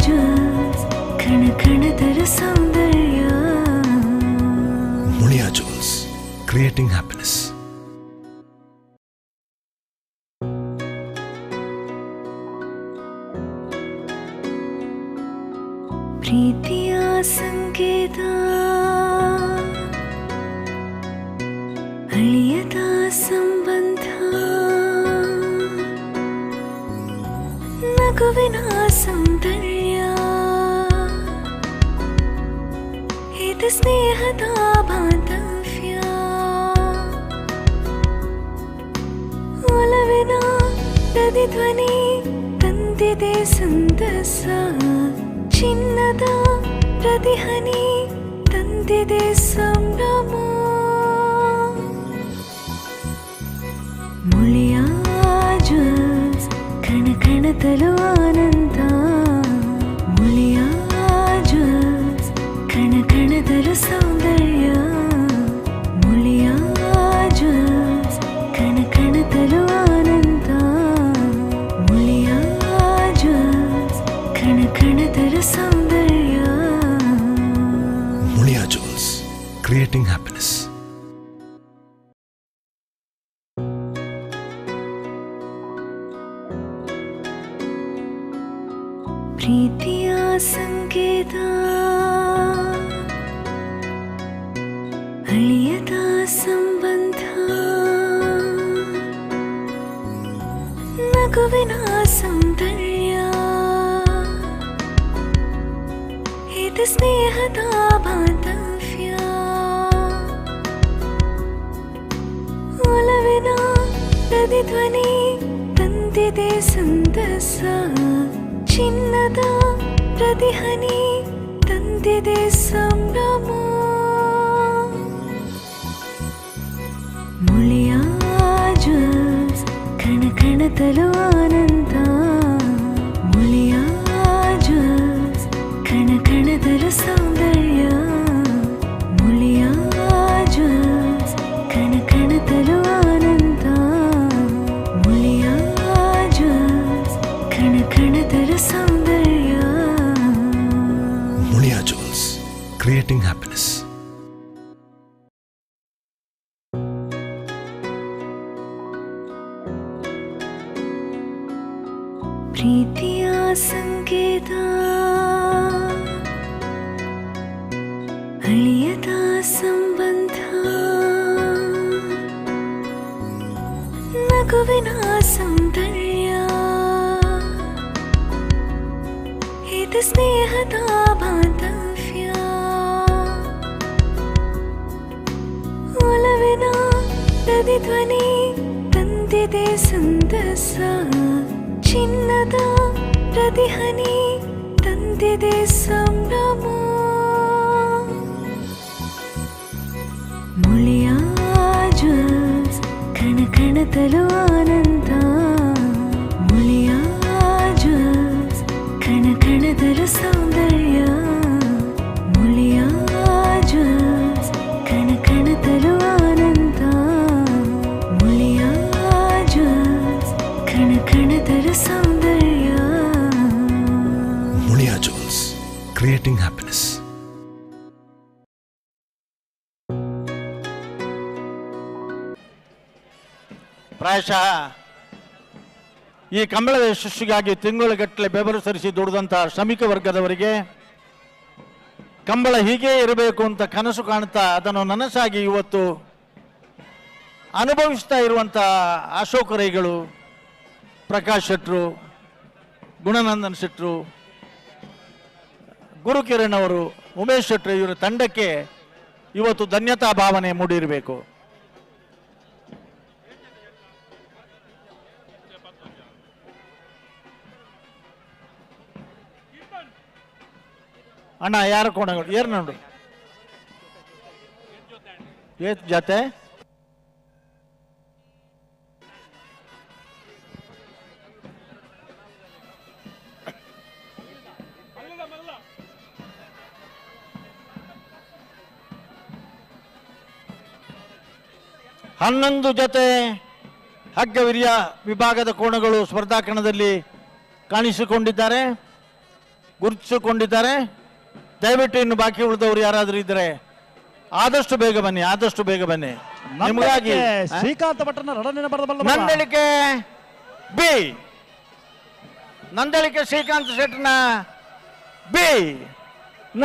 ಜ್ಯೂಸ್ ಕಣ ಕಣದಲು ಸೌಂದರ್ಯ Mulia Jewels, creating happiness. ಪ್ರೀತಿಯ ಸಂಕೇತ ಅಳಿಯದ ಸಂಬಂಧ ನಗುವಿನ ಸೌಂದರ್ಯ ಇದು ಸ್ನೇಹದ ಬಾಂಧವ್ಯ ಒಲವಿನ ಪ್ರತಿಧ್ವನಿ ತಂದಿದೆ ಸಂತಸ ಚಿನ್ನದ ಪ್ರತಿಹನಿ ತಂದಿದೆ ಸಂಭ್ರಮ ಮುಳಿಯ ಜ್ಯೂಸ್ ಕಣ ಕಣದಲು ಆನಂದ ಮುಳಿಯ ಜ್ಯೂಸ್ ಕಣ ಕಣದಲು ಸೌಂದರ್ಯ ಮುಳಿಯ ಜ್ಯೂಸ್ ಕಣ ಕಣದಲು ಆನಂದ ಮುಳಿಯ ಜ್ಯೂಸ್ ಕಣ ಕಣದಲು ಸೌಂದರ್ಯ Mulia Jewels, creating happiness. ಪ್ರೀತಿಯ ಸಂಕೇತ ಅಳಿಯದ ಸಂಬಂಧ ನಗುವಿನ ಸೌಂದರ್ಯ ಇದು ಸ್ನೇಹದ ಬಾಂಧವ್ಯ ಒಲವಿನ ಪ್ರತಿಧ್ವನಿ ತಂದಿದೆ ಸಂತಸ ಚಿನ್ನದ ಪ್ರತಿಹನಿ ತಂದಿದೆ ಸಂಭ್ರಮ ಮುಳಿಯ ಜ್ಯೂಸ್ ಕಣ ಕಣದಲು ಆನಂದ ಮುಳಿಯ ಜ್ಯೂಸ್ ಕಣ ಕಣದಲು ಸೌಂದರ್ಯ ಮುಳಿಯ ಜ್ಯೂಸ್ ಕಣ ಕಣದಲು ಆನಂದ ಮುಳಿಯ ಜ್ಯೂಸ್ ಕಣ ಕಣದಲು ಸೌಂದರ್ಯ Mulia Jewels, creating happiness. ಪ್ರೀತಿಯ ಸಂಕೇತ ಅಳಿಯದ ಸಂಬಂಧ ನಗುವಿನ ಸೌಂದರ್ಯ ಇದು ಸ್ನೇಹದ ಬಾಂಧವ್ಯ ಒಲವಿನ ಪ್ರತಿಧ್ವನಿ ತಂದಿದೆ ಸಂತಸ ಚಿನ್ನದ ಪ್ರತಿಹನಿ ತಂದಿದೆ ಸಂಭ್ರಮ ಮುಳಿಯ ಜ್ಯೂಸ್ ಕಣ ಕಣದಲು ಆನಂದ ಮುಳಿಯ ಜ್ಯೂಸ್ ಕಣ ಕಣದಲು ಸೌಂದರ್ಯ ಮುಳಿಯ ಜ್ಯೂಸ್ ಕಣ ಕಣದಲು ಆನಂದ ಮುಳಿಯ ಜ್ಯೂಸ್ ಕಣ ಕಣದಲು ಸೌಂದರ್ಯ Mulia Jewels, creating happiness. ಪ್ರಾಯಶಃ ಈ ಕಂಬಳದ ಯಶಸ್ಸಿಗಾಗಿ ತಿಂಗಳುಗಟ್ಟಲೆ ಬೆವರು ಸರಿಸಿ ದುಡಿದಂತಹ ಶ್ರಮಿಕ ವರ್ಗದವರಿಗೆ ಕಂಬಳ ಹೀಗೆ ಇರಬೇಕು ಅಂತ ಕನಸು ಕಾಣುತ್ತಾ ಅದನ್ನು ನನಸಾಗಿ ಇವತ್ತು ಅನುಭವಿಸ್ತಾ ಇರುವಂಥ ಅಶೋಕ ರೈಗಳು, ಪ್ರಕಾಶ್ ಶೆಟ್ರು, ಗುಣನಂದನ್ ಶೆಟ್ರು, ಗುರುಕಿರಣ್ ಅವರು, ಉಮೇಶ್ ಶೆಟ್ರು ಇವರ ತಂಡಕ್ಕೆ ಇವತ್ತು ಧನ್ಯತಾ ಭಾವನೆ ಮೂಡಿರಬೇಕು. ಅಣ್ಣ ಯಾರ ಕೋಣಗಳು ಏರ್ ನೋಡು ಏತ್ ಜೊತೆ ಹನ್ನೊಂದು ಜೊತೆ ಹಗ್ಗ ವಿಭಾಗದ ಕೋಣಗಳು ಸ್ಪರ್ಧಾಕಣದಲ್ಲಿ ಕಾಣಿಸಿಕೊಂಡಿದ್ದಾರೆ, ಗುರುತಿಸಿಕೊಂಡಿದ್ದಾರೆ. ದಯವಿಟ್ಟು ಇನ್ನು ಬಾಕಿ ಉಳಿದವರು ಯಾರಾದರೂ ಇದ್ದರೆ ಆದಷ್ಟು ಬೇಗ ಬನ್ನಿ, ಆದಷ್ಟು ಬೇಗ ಬನ್ನಿ. ನಿಮಗಾಗಿ ಶ್ರೀಕಾಂತ ಭಟ್ರನ ರಡನಿನ ಬರೆದ ನಂದಳಿಕೆ ಬಿ, ನಂದಳಿಕೆ ಶ್ರೀಕಾಂತ್ ಶೆಟ್ಟರ್ನ ಬಿ,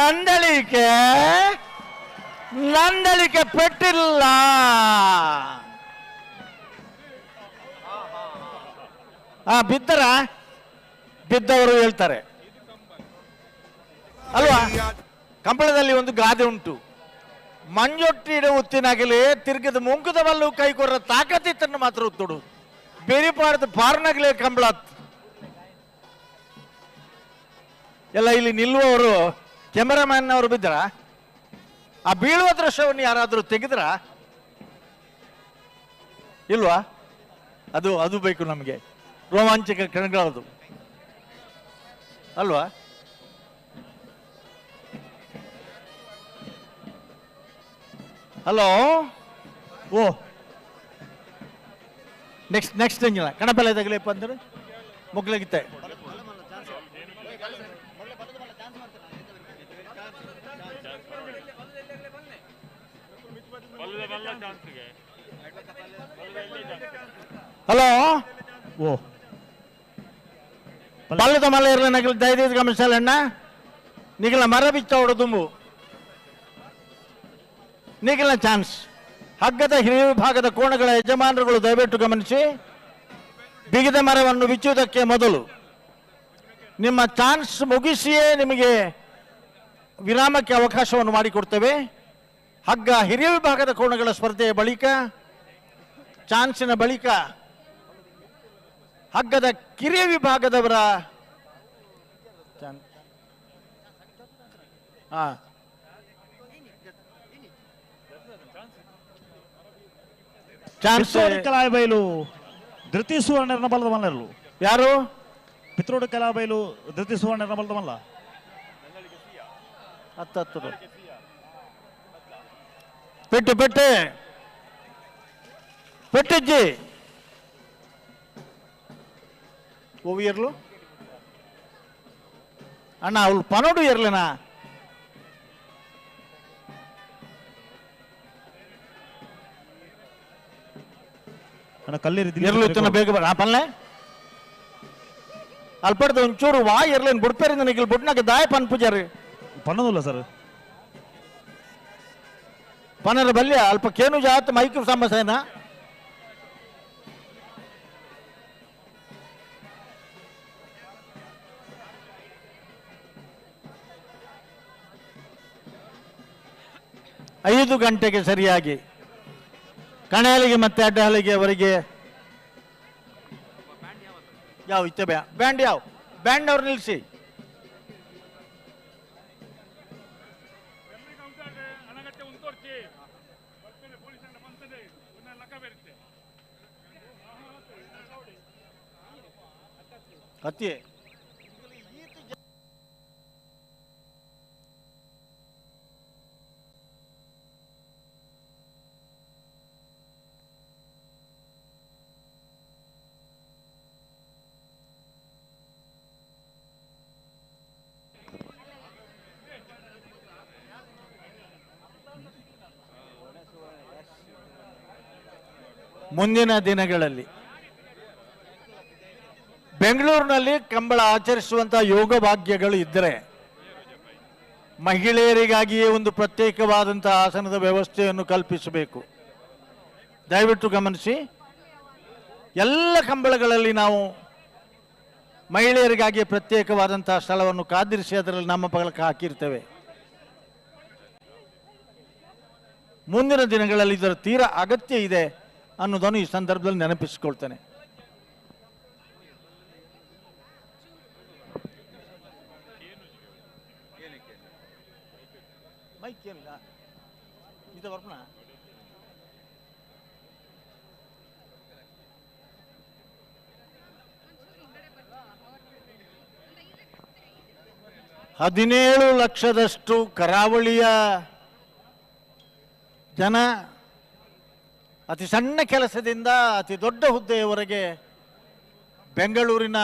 ನಂದಳಿಕೆ ಪೆಟ್ಟಿಲ್ಲ. ಬಿದ್ದವರು ಹೇಳ್ತಾರೆ ಅಲ್ವಾ. ಕಂಬಳದಲ್ಲಿ ಒಂದು ಗಾದೆ ಉಂಟು, ಮಂಜೊಟ್ಟಿಡ ಉತ್ತಿನಾಗಲಿ ತಿರ್ಗದ ಮುಂಕುದವಲ್ಲೂ ಕೈಕೊರ್ರ ತಾಕತ್ತಿತ್ತನ್ನು ಮಾತ್ರ ಉತ್ತುಡು, ಬೇರೆ ಪಾಡದ ಪಾರ್ನಾಗಲೇ ಕಂಬಳ. ಎಲ್ಲ ಇಲ್ಲಿ ನಿಲ್ಲುವವರು ಕ್ಯಾಮರಾಮ್ಯಾನ್ ಅವರು ಬಿದ್ದರ, ಆ ಬೀಳುವ ದೃಶ್ಯವನ್ನು ಯಾರಾದರೂ ತೆಗೆದ್ರ ಇಲ್ವಾ? ಅದು ಬೇಕು ನಮಗೆ, ರೋಮಾಂಚಕ ಕ್ಷಣಗಳದು ಅಲ್ವಾ. ಹಲೋ, ಓ ನೆಕ್ಸ್ಟ್ ಎಂಜಿನ ಕಣಪೆಲ್ಲ ತಗಲಿಪ್ಪ ಅಂದ್ರೆ ಮುಗ್ಲಗಿತ್ತೆ. ಹಲೋ, ಓ ಬಲ್ಲದ ಮಲ ಇರಲಿ ನಗಲು ದಯದೀದ ಗಮನಿಸಲಣ್ಣ. ನಿಗಲ ಮರ ಬಿಚ್ಚ ಹೊಡೆದುಂಬು ನಿಗಲ ಚಾನ್ಸ್. ಹಗ್ಗದ ಹಿರಿಯ ವಿಭಾಗದ ಕೋಣಗಳ ಯಜಮಾನರುಗಳು ದಯವಿಟ್ಟು ಗಮನಿಸಿ, ಬಿಗಿದ ಮರವನ್ನು ಬಿಚ್ಚುವುದಕ್ಕೆ ಮೊದಲು ನಿಮ್ಮ ಚಾನ್ಸ್ ಮುಗಿಸಿಯೇ ನಿಮಗೆ ವಿರಾಮಕ್ಕೆ ಅವಕಾಶವನ್ನು ಮಾಡಿಕೊಡ್ತೇವೆ. ಹಗ್ಗ ಹಿರಿಯ ವಿಭಾಗದ ಕೋಣಗಳ ಸ್ಪರ್ಧೆಯ ಬಳಿಕ, ಚಾನ್ಸಿನ ಬಳಿಕ ಹಗ್ಗದ ಕಿರಿಯ ವಿಭಾಗದವರ ಕಲಾಬೈಲು ಧೃತಿ ಸುವರ್ಣ ಬಲದ ಮಲ್ಲರು ಯಾರು? ಪಿತ್ರೋಡು ಕಲಾಬೈಲು ಧೃತಿ ಸುವರ್ಣ ಬಲದ ಮಲ್ಲ 10 పెట్టిజ్జి ఓ ఇయర్లు అన్న వాళ్ళు పనుడు ఇయర్లేనా? ಇರ್ಲು ಇತ್ತನ ಬೇಗ ಆ ಪಲ್ಲೆ ಅಲ್ಪಡ್ದು ಒಂಚೂರು ವಾ ಇರ್ಲೇನು ಬಿಡ್ಪೇರಿಂದ ನಿಖಿಲ್ ಬಿಟ್ನಾಗ ದಾಯ ಪನ್ ಪೂಜಾರಿ ಪನ್ನೋದಿಲ್ಲ ಸರ್. ಪನರ ಬಲ್ಯ ಅಲ್ಪ ಕೇನು ಜಾತ್ ಮೈಕ್ ಸಮಸ್ಯೆನಾ? ಐದು ಗಂಟೆಗೆ ಸರಿಯಾಗಿ ಕಣೆಯಲಿಗೆ ಮತ್ತೆ ಅಡ್ಡಹಲಿಗೆ ಅವರಿಗೆ ಯಾವ ಇತ್ತೆ ಬ್ಯಾಂಡ್ ಯಾವ ಬ್ಯಾಂಡ್ ಅವ್ರು ನಿಲ್ಲಿಸಿ. ಕತ್ತಿ ಮುಂದಿನ ದಿನಗಳಲ್ಲಿ ಬೆಂಗಳೂರಿನಲ್ಲಿ ಕಂಬಳ ಆಚರಿಸುವಂತಹ ಯೋಗ ಭಾಗ್ಯಗಳು ಇದ್ದರೆ ಮಹಿಳೆಯರಿಗಾಗಿಯೇ ಒಂದು ಪ್ರತ್ಯೇಕವಾದಂತಹ ಆಸನದ ವ್ಯವಸ್ಥೆಯನ್ನು ಕಲ್ಪಿಸಬೇಕು. ದಯವಿಟ್ಟು ಗಮನಿಸಿ, ಎಲ್ಲ ಕಂಬಳಗಳಲ್ಲಿ ನಾವು ಮಹಿಳೆಯರಿಗಾಗಿ ಪ್ರತ್ಯೇಕವಾದಂತಹ ಸ್ಥಳವನ್ನು ಕಾದಿರಿಸಿ ಅದರಲ್ಲಿ ನಮ್ಮ ಫಲಕ ಹಾಕಿರ್ತೇವೆ. ಮುಂದಿನ ದಿನಗಳಲ್ಲಿ ಇದರ ತೀರಾ ಅಗತ್ಯ ಇದೆ ಅನ್ನೋದನ್ನು ಈ ಸಂದರ್ಭದಲ್ಲಿ ನೆನಪಿಸಿಕೊಳ್ತೇನೆ. ಮೈಕ್ ಏನಿಲ್ಲ ಇದು ಬರ್ಪಣ 17 ಲಕ್ಷದಷ್ಟು ಕರಾವಳಿಯ ಜನ ಅತಿ ಸಣ್ಣ ಕೆಲಸದಿಂದ ಅತಿ ದೊಡ್ಡ ಹುದ್ದೆಯವರೆಗೆ ಬೆಂಗಳೂರಿನ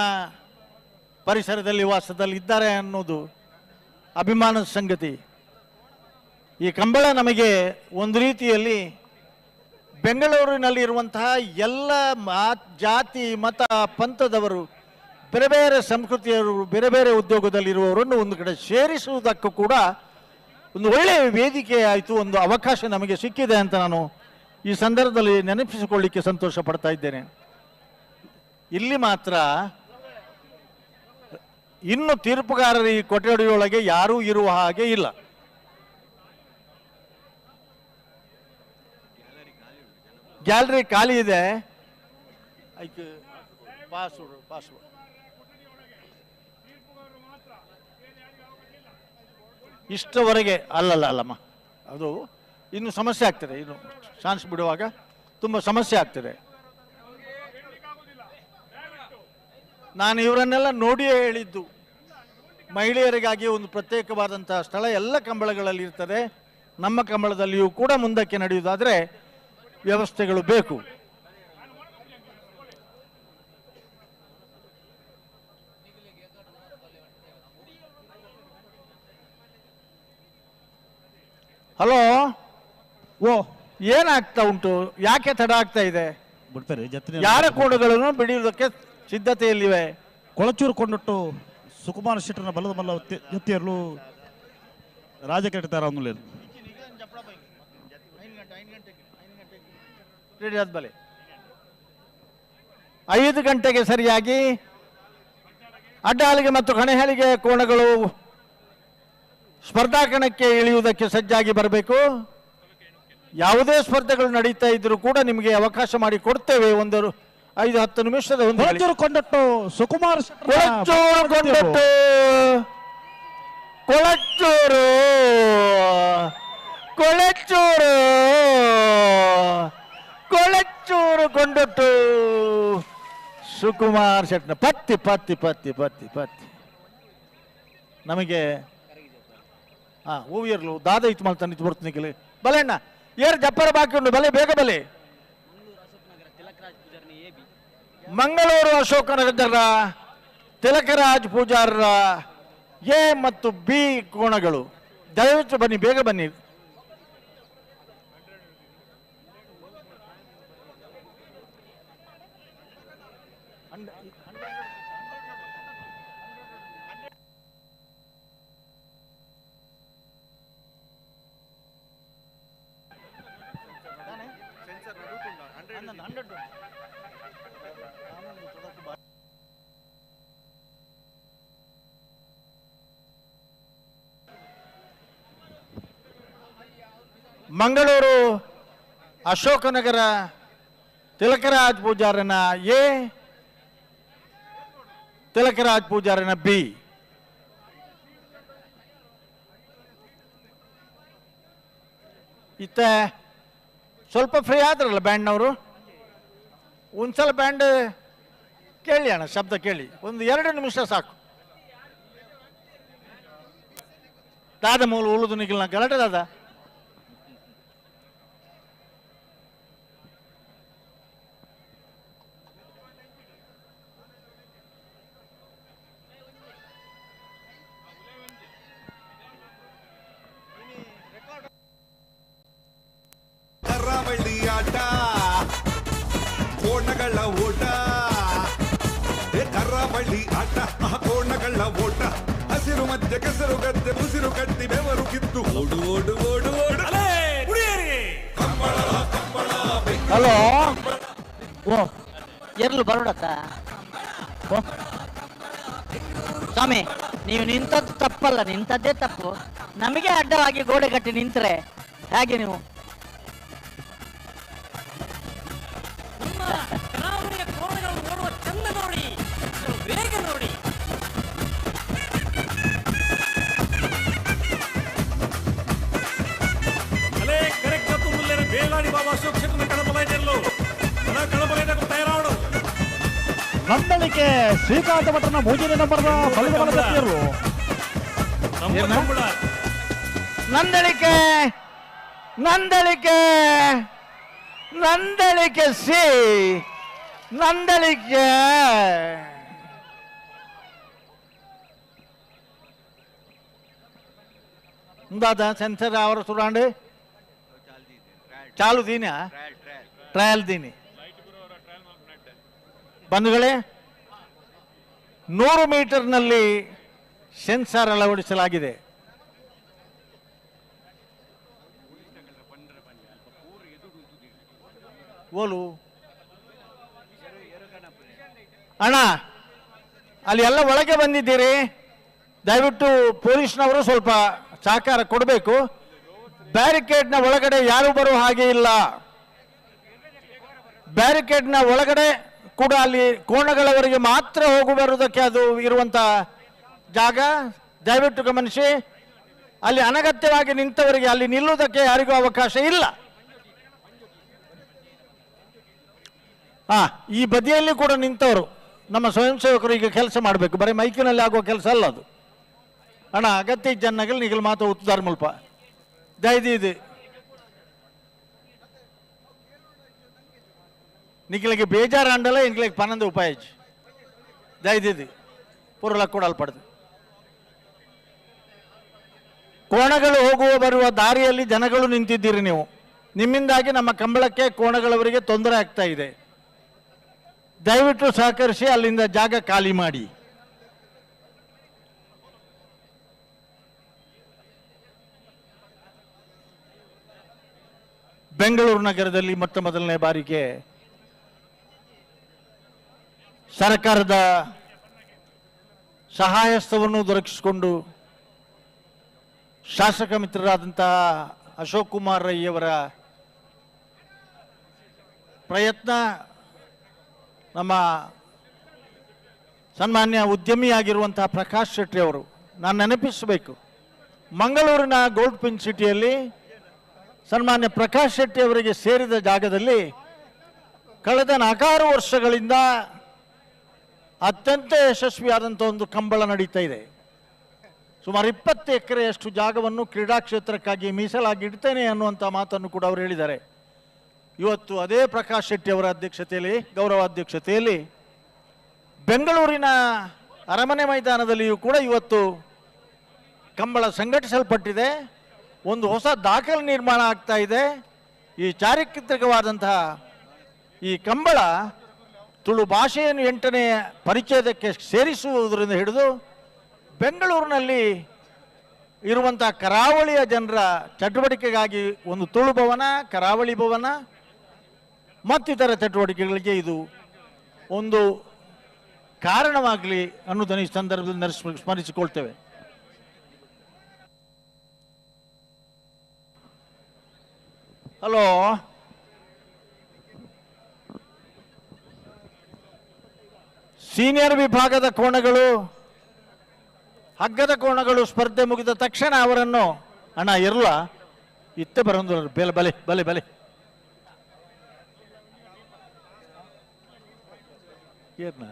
ಪರಿಸರದಲ್ಲಿ ವಾಸದಲ್ಲಿದ್ದಾರೆ ಅನ್ನೋದು ಅಭಿಮಾನದ ಸಂಗತಿ. ಈ ಕಂಬಳ ನಮಗೆ ಒಂದು ರೀತಿಯಲ್ಲಿ ಬೆಂಗಳೂರಿನಲ್ಲಿರುವಂತಹ ಎಲ್ಲ ಜಾತಿ ಮತ ಪಂಥದವರು ಬೇರೆ ಬೇರೆ ಸಂಸ್ಕೃತಿಯವರು ಬೇರೆ ಬೇರೆ ಉದ್ಯೋಗದಲ್ಲಿರುವವರನ್ನು ಒಂದು ಕಡೆ ಸೇರಿಸುವುದಕ್ಕೂ ಕೂಡ ಒಂದು ಒಳ್ಳೆಯ ವೇದಿಕೆ ಆಯಿತು, ಒಂದು ಅವಕಾಶ ನಮಗೆ ಸಿಕ್ಕಿದೆ ಅಂತ ನಾನು ಈ ಸಂದರ್ಭದಲ್ಲಿ ನೆನಪಿಸಿಕೊಳ್ಳಿಕ್ಕೆ ಸಂತೋಷ ಪಡ್ತಾ ಇದ್ದೇನೆ. ಇಲ್ಲಿ ಮಾತ್ರ ಇನ್ನು ತೀರ್ಪುಗಾರರ ಈ ಕೊಠಡಿಯೊಳಗೆ ಯಾರೂ ಇರುವ ಹಾಗೆ ಇಲ್ಲ. ಗ್ಯಾಲರಿ ಖಾಲಿ ಇದೆ. ಪಾಸ್ವರ್ಡ್ ಇಷ್ಟವರೆಗೆ ಅಲ್ಲಮ್ಮ, ಅದು ಇನ್ನು ಸಮಸ್ಯೆ ಆಗ್ತದೆ. ಇನ್ನು ಚಾನ್ಸ್ ಬಿಡುವಾಗ ತುಂಬ ಸಮಸ್ಯೆ ಆಗ್ತದೆ. ನಾನು ಇವರನ್ನೆಲ್ಲ ನೋಡಿಯೇ ಹೇಳಿದ್ದು, ಮಹಿಳೆಯರಿಗಾಗಿ ಒಂದು ಪ್ರತ್ಯೇಕವಾದಂತಹ ಸ್ಥಳ ಎಲ್ಲ ಕಂಬಳಗಳಲ್ಲಿ ಇರ್ತದೆ. ನಮ್ಮ ಕಂಬಳದಲ್ಲಿಯೂ ಕೂಡ ಮುಂದಕ್ಕೆ ನಡೆಯುವುದಾದರೆ ವ್ಯವಸ್ಥೆಗಳು ಬೇಕು. ಹಲೋ, ಏನಾಗ್ತಾ ಉಂಟು? ಯಾಕೆ ತಡ ಆಗ್ತಾ ಇದೆ? ಬಿಡ್ತಾರೆ ಯಾರ ಕೋಣಗಳನ್ನು ಬಿಡಿಯುವುದಕ್ಕೆ ಸಿದ್ಧತೆಯಲ್ಲಿವೆ? ಕೊಳಚೂರು ಕೊಂಡೊಟ್ಟು ಸುಕುಮಾರ ಶೆಟ್ಟರ್ನ ಬಲ್ಲದ ಮಲ್ಲ ಎತ್ತಿಯರ್ಲು ರಾಜಕೀಯ ಅನ್ನೋಲ್ಲ 5 ಗಂಟೆಗೆ ಸರಿಯಾಗಿ ಅಡ್ಡಾಳಿಗೆ ಮತ್ತು ಕಣೆಹಳಿಗೆ ಕೋಣಗಳು ಸ್ಪರ್ಧಾ ಕಣಕ್ಕೆ ಇಳಿಯುವುದಕ್ಕೆ ಸಜ್ಜಾಗಿ ಬರಬೇಕು. ಯಾವುದೇ ಸ್ಪರ್ಧೆಗಳು ನಡೀತಾ ಇದ್ರೂ ಕೂಡ ನಿಮಗೆ ಅವಕಾಶ ಮಾಡಿ ಕೊಡ್ತೇವೆ. ಒಂದು 5-10 ನಿಮಿಷದ ಒಂದು ಕೊಂಡಟ್ಟು ಸುಕುಮಾರ್ ಕೊಳಚೂರು ಕೊಂಡಟ್ಟು ಸುಕುಮಾರ್ ಶೆಟ್ನ ಪತ್ತಿ ಪತ್ತಿ ಪತ್ತಿ ಪತ್ತಿ ಪತ್ತಿ ನಮಗೆ ಹೂವಿಯರ್ಲು ದಾದ ಇತ್ತು ಮಲ್ತಾನಿತ್ತು ಬರ್ತೀನಿ ಬಲೆ ಅಣ್ಣ ಏರ್ ಜಪ್ಪರ ಬಾಕಿ ಉಂಟು ಬಲೆ ಬೇಗ ಬಲೆ. ಮಂಗಳೂರು ಅಶೋಕನಗರ ತಿಲಕರಾಜ್ ಪೂಜಾರರ ಎ ಮತ್ತು ಬಿ ಕೋಣಗಳು ದಯವಿಟ್ಟು ಬನ್ನಿ, ಬೇಗ ಬನ್ನಿ. ಮಂಗಳೂರು ಅಶೋಕನಗರ ತಿಲಕರಾಜ್ ಪೂಜಾರನ ಎ, ತಿಲಕರಾಜ್ ಪೂಜಾರನ ಬಿ. ಇತ್ತ ಸ್ವಲ್ಪ ಫ್ರೀ ಆದ್ರಲ್ಲ ಬ್ಯಾಂಡ್ನವರು, ಒಂದ್ಸಲ ಬ್ಯಾಂಡ್ ಕೇಳಿ ಅಣ್ಣ, ಶಬ್ದ ಕೇಳಿ. ಒಂದು 2 ನಿಮಿಷ ಸಾಕು. ದಾದ ಮೂಲ ಉಳುದು ನಿಖಿಲ್ನ ಗಲಾಟೆ ದಾದ. ಕರಾವಳಿ ಆಟ ಕೋಣಗಳ ಓಟ, ಕರಾವಳಿ ಆಟ ಕೋಣಗಳ ಓಟ, ಹಸಿರು ಮಧ್ಯೆ ಕೆಸರು ಗದ್ದೆ ಉಸಿರು ಕಟ್ಟಿ ಬೆವರು ಕಿತ್ತು ಓಡು ಓಡು ಓಡು ಓಡು. ಹಲೋ, ಎರ್ಲು ಬರೋಡತ್ತ ಸ್ವಾಮಿ, ನೀವು ನಿಂತದ್ದು ತಪ್ಪಲ್ಲ, ನಿಂತದ್ದೇ ತಪ್ಪು. ನಮಗೆ ಅಡ್ಡವಾಗಿ ಗೋಡೆ ಕಟ್ಟಿ ನಿಂತರೆ ಹೇಗೆ ನೀವು? ನಂದಳಿಕೆ ಶ್ರೀಕಾಂತ ಭಟ್ರನ ಭೋಜನ ನಂಬರ್ನ ಬಲದ ನಂದಳಿಕೆ ನಂದಳಿಕೆ ನಂದಳಿಕೆ ಸಿ ನಂದಳಿಕೆ दादा सेंसर आवर सुरांडे चालू दीन ट्रायल दीनी ಬಂಧುಗಳೇ 100 ಮೀಟರ್ನಲ್ಲಿ ಸೆನ್ಸಾರ್ ಅಳವಡಿಸಲಾಗಿದೆ. ಓಲು ಅಣ್ಣ ಅಲ್ಲಿ ಎಲ್ಲ ಒಳಗೆ ಬಂದಿದ್ದೀರಿ, ದಯವಿಟ್ಟು ಪೊಲೀಸ್ನವರು ಸ್ವಲ್ಪ ಸಹಕಾರ ಕೊಡಬೇಕು. ಬ್ಯಾರಿಕೇಡ್ನ ಒಳಗಡೆ ಯಾರು ಬರೋ ಹಾಗೆ ಇಲ್ಲ. ಬ್ಯಾರಿಕೇಡ್ನ ಒಳಗಡೆ ಕೂಡ ಅಲ್ಲಿ ಕೋಣಗಳವರೆಗೆ ಮಾತ್ರ ಹೋಗಿ ಬರುವುದಕ್ಕೆ ಅದು ಇರುವಂತ ಜಾಗ, ದಯವಿಟ್ಟು ಗಮನಿಸಿ. ಅಲ್ಲಿ ಅನಗತ್ಯವಾಗಿ ನಿಂತವರಿಗೆ ಅಲ್ಲಿ ನಿಲ್ಲುವುದಕ್ಕೆ ಯಾರಿಗೂ ಅವಕಾಶ ಇಲ್ಲ. ಈ ಬದಿಯಲ್ಲಿ ಕೂಡ ನಿಂತವರು ನಮ್ಮ ಸ್ವಯಂ ಸೇವಕರು ಈಗ ಕೆಲಸ ಮಾಡಬೇಕು, ಬರೀ ಮೈಕಿನಲ್ಲಿ ಆಗುವ ಕೆಲಸ ಅಲ್ಲ ಅದು. ಅಣ್ಣ ಅಗತ್ಯ ಜನಗಳು ನಿಗಲ್ ಮಾತು ಉತ್ತಾರ ಮುಲ್ಪ ದಯದಿ ನಿಖಿಲಿಗೆ ಬೇಜಾರು ಅಂಡಲ್ಲ ಇಂಗ್ಲಿಗೆ ಪನ್ನೊಂದು ಉಪಾಯ ದಯದಿ ಪುರಲ ಕೊಡಲ್ಪಡ್ದು. ಕೋಣಗಳು ಹೋಗುವ ಬರುವ ದಾರಿಯಲ್ಲಿ ಜನಗಳು ನಿಂತಿದ್ದೀರಿ ನೀವು. ನಿಮ್ಮಿಂದಾಗಿ ನಮ್ಮ ಕಂಬಳಕ್ಕೆ ಕೋಣಗಳವರಿಗೆ ತೊಂದರೆ ಆಗ್ತಾ ಇದೆ. ದಯವಿಟ್ಟು ಸಹಕರಿಸಿ ಅಲ್ಲಿಂದ ಜಾಗ ಖಾಲಿ ಮಾಡಿ. ಬೆಂಗಳೂರು ನಗರದಲ್ಲಿ ಮೊಟ್ಟ ಮೊದಲನೇ ಬಾರಿಗೆ ಸರ್ಕಾರದ ಸಹಾಯಸ್ಥವನ್ನು ದೊರಕಿಸಿಕೊಂಡು ಶಾಸಕ ಮಿತ್ರರಾದಂತಹ ಅಶೋಕ್ ಕುಮಾರ್ ರೈ ಅವರ ಪ್ರಯತ್ನ, ನಮ್ಮ ಸನ್ಮಾನ್ಯ ಉದ್ಯಮಿಯಾಗಿರುವಂತಹ ಪ್ರಕಾಶ್ ಶೆಟ್ಟಿ ಅವರು, ನಾನು ನೆನಪಿಸಬೇಕು, ಮಂಗಳೂರಿನ ಗೋಲ್ಡ್ ಪಿನ್ ಸಿಟಿಯಲ್ಲಿ ಸನ್ಮಾನ್ಯ ಪ್ರಕಾಶ್ ಶೆಟ್ಟಿ ಅವರಿಗೆ ಸೇರಿದ ಜಾಗದಲ್ಲಿ ಕಳೆದ 4 ವರ್ಷಗಳಿಂದ ಅತ್ಯಂತ ಯಶಸ್ವಿಯಾದಂಥ ಒಂದು ಕಂಬಳ ನಡೀತಾ ಇದೆ. ಸುಮಾರು 20 ಎಕರೆಯಷ್ಟು ಜಾಗವನ್ನು ಕ್ರೀಡಾ ಕ್ಷೇತ್ರಕ್ಕಾಗಿ ಮೀಸಲಾಗಿ ಇಡ್ತೇನೆ ಅನ್ನುವಂಥ ಮಾತನ್ನು ಕೂಡ ಅವರು ಹೇಳಿದ್ದಾರೆ. ಇವತ್ತು ಅದೇ ಪ್ರಕಾಶ್ ಶೆಟ್ಟಿ ಅವರ ಅಧ್ಯಕ್ಷತೆಯಲ್ಲಿ, ಗೌರವಾಧ್ಯಕ್ಷತೆಯಲ್ಲಿ ಬೆಂಗಳೂರಿನ ಅರಮನೆ ಮೈದಾನದಲ್ಲಿಯೂ ಕೂಡ ಇವತ್ತು ಕಂಬಳ ಸಂಘಟಿಸಲ್ಪಟ್ಟಿದೆ. ಒಂದು ಹೊಸ ದಾಖಲೆ ನಿರ್ಮಾಣ ಆಗ್ತಾ ಇದೆ. ಈ ಚಾರಿತ್ರಿಕವಾದಂತಹ ಈ ಕಂಬಳ ತುಳು ಭಾಷೆಯನ್ನು 8ನೇ ಪರಿಚಯದಕ್ಕೆ ಸೇರಿಸುವುದರಿಂದ ಹಿಡಿದು ಬೆಂಗಳೂರಿನಲ್ಲಿ ಇರುವಂತಹ ಕರಾವಳಿಯ ಜನರ ಚಟುವಟಿಕೆಗಾಗಿ ಒಂದು ತುಳು ಭವನ, ಕರಾವಳಿ ಭವನ ಮತ್ತಿತರ ಚಟುವಟಿಕೆಗಳಿಗೆ ಇದು ಒಂದು ಕಾರಣವಾಗಲಿ ಅನ್ನೋದನ್ನು ಈ ಸಂದರ್ಭದಲ್ಲಿ ಸ್ಮರಿಸಿಕೊಳ್ತೇವೆ. ಹಲೋ, ಸೀನಿಯರ್ ವಿಭಾಗದ ಕೋಣಗಳು, ಹಗ್ಗದ ಕೋಣಗಳು ಸ್ಪರ್ಧೆ ಮುಗಿದ ತಕ್ಷಣ ಅವರನ್ನು ಅಣ್ಣ ಇರಲ್ಲ ಇತ್ತೆ ಬರೋದು ಬೆಲೆ ಬಲೆ ಬಲೆ ಬಲೆ ಏನ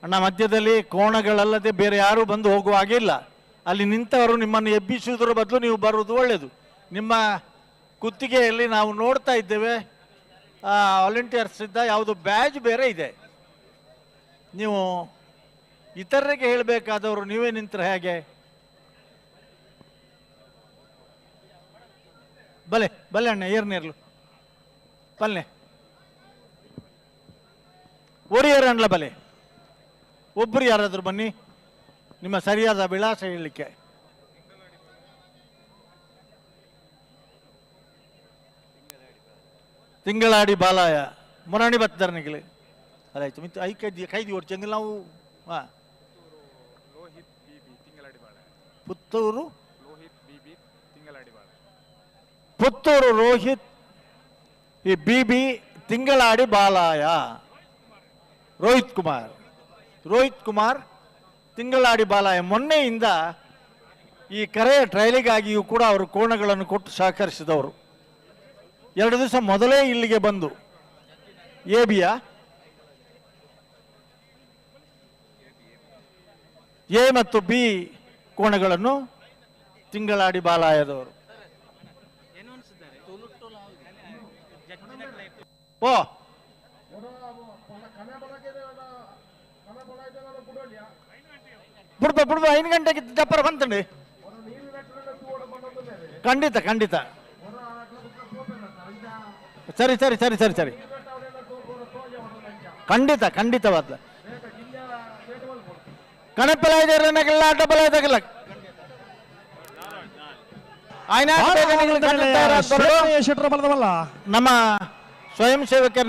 ಅಣ್ಣ, ಮಧ್ಯದಲ್ಲಿ ಕೋಣಗಳಲ್ಲದೆ ಬೇರೆ ಯಾರು ಬಂದು ಹೋಗುವ ಹಾಗಿಲ್ಲ. ಅಲ್ಲಿ ನಿಂತವರು ನಿಮ್ಮನ್ನು ಎಬ್ಬಿಸುವುದರ ಬದಲು ನೀವು ಬರುವುದು ಒಳ್ಳೆಯದು. ನಿಮ್ಮ ಕುತ್ತಿಗೆಯಲ್ಲಿ ನಾವು ನೋಡ್ತಾ ಇದ್ದೇವೆ ವಾಲಂಟಿಯರ್ಸ್ ಇದ್ದ ಯಾವುದು ಬ್ಯಾಜ್ ಬೇರೆ ಇದೆ. ನೀವು ಇತರರಿಗೆ ಹೇಳಬೇಕಾದವರು ನೀವೇ ನಿಂತರೆ ಹೇಗೆ? ಬಲೆ ಬಲೆ ಅಣ್ಣ, ಏರ್ನೇರ್ಲು ಬಲ್ಲೆ ಒರಿಯರ್ ಅಣ್ಣ ಬಲೆ. ಒಬ್ಬರು ಯಾರಾದರೂ ಬನ್ನಿ, ನಿಮ್ಮ ಸರಿಯಾದ ವಿಳಾಸ ಹೇಳಲಿಕ್ಕೆ. ತಿಂಗಳಾಡಿ ಬಾಲಾಯ ಮೊರಾಣಿ ಬತ್ತರ್ನಿಗೆ ಅದಾಯ್ತು. ಮಿತ್ತು ಕೈದಿ ಓಡ್ಚಂಗಿಲ್ಲ ನಾವು. ಪುತ್ತೂರು ಪುತ್ತೂರು ರೋಹಿತ್ ಈ BB ತಿಂಗಳಾಡಿ ಬಾಲಾಯ ರೋಹಿತ್ ಕುಮಾರ್ ತಿಂಗಳಾಡಿ ಬಾಲಾಯ. ಮೊನ್ನೆಯಿಂದ ಈ ಕರೆಯ ಟ್ರಯಲಿಗಾಗಿಯೂ ಕೂಡ ಅವರು ಕೋಣಗಳನ್ನು ಕೊಟ್ಟು ಸಹಕರಿಸಿದವರು. 2 ದಿವಸ ಮೊದಲೇ ಇಲ್ಲಿಗೆ ಬಂದು ಎಬಿಯ ಎ ಮತ್ತು ಬಿ ಕೋಣಗಳನ್ನು ತಿಂಗಳಾಡಿ ಬಾಲಾಯದವರು. ಓ ಬಿಡ್ಬ 5 ಗಂಟೆಗೆ ಜಪ್ಪರ ಬಂತಂడి. ಖಂಡಿತ ಖಂಡಿತ ಸರಿ ಸರಿ ಸರಿ ಸರಿ ಸರಿ ಖಂಡಿತ ಖಂಡಿತವಾದ ಕಣಪಲಾಯ್ದಲ್ಲ ಅಡ್ಡಬಲಾಯ್ದಾಗಲ್ಲ ನಮ್ಮ ಸ್ವಯಂ ಸೇವಕರ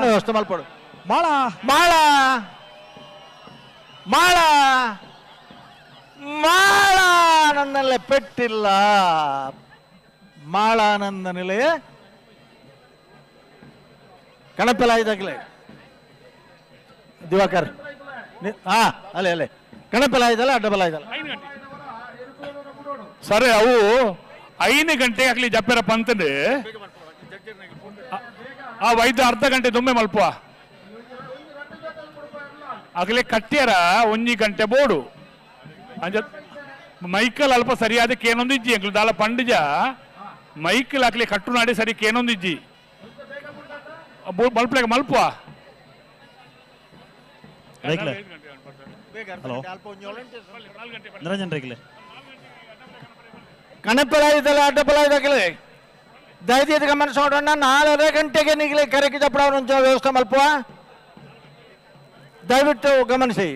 ವ್ಯವಸ್ಥೆ ಮಾಡ್ಕೊಡು. ಮಾಳ ಮಾಳ ಮಾಳ ಮಾಳಾನಂದನಲ್ಲೇ ಪೆಟ್ಟಿಲ್ಲ. ಮಾಳಾನಂದನಲ್ಲೇ ಕಣಪಲಾಯ್ದಾಗಲೇ ದಿವಾಕರ್ ಹಾ ಅಲ್ಲೇ ಅಲ್ಲೇ ಕಣಪಲಾಯ್ದಲ್ಲ ಅಡ್ಡಬಲಾಯ್ದಲ್ಲ ಸರಿ ಅವು 5 ಗಂಟೆ ಆಗ್ಲಿ ಜಪ್ಪೆರ ಪಂತಂಡು ಆ ವೈದ್ಯ ಅರ್ಧ ಗಂಟೆ ದುಮ್ಮೆ ಮಲ್ಪುವ ಆಗ್ಲೇ ಕಟ್ಟ್ಯಾರ 1 ಗಂಟೆ ಬೋಡು ಅಂಜ ಮೈಕಲ್ ಅಲ್ಪ ಸರಿಯಾದ ಕೇನೊಂದು ಇಜ್ಜಿ ಅಂಕ್ಲು ದಾಲ ಪಂಡಿಜ ಮೈಕಲ್ ಆಗ್ಲಿ ಕಟ್ಟು ನಾಡಿ ಸರಿ ಕೇನೊಂದು ಇಜ್ಜಿ ಮಲ್ಪಲೆಗ ಮಲ್ಪುವ ಹಲೋ ನಿರಂಜನ್ ರೇಗ್ಲೆ ಕಣಪಲಾಯ್ದಲ್ಲ ಅಡ್ಡಬಲಾಯ್ದಾಗಲೇ ದಯచేసి ಗಮನಿಸೋಣ. 4:30 ಗಂಟೆಗೆ ನಿಗಲಿ ಕರೆಗೆ ಜಪ್ಪಡ ವ್ಯವಸ್ಥೆ ಮಲ್ಪುವ ದಯವಿಟ್ಟು ಗಮನಿಸಿ.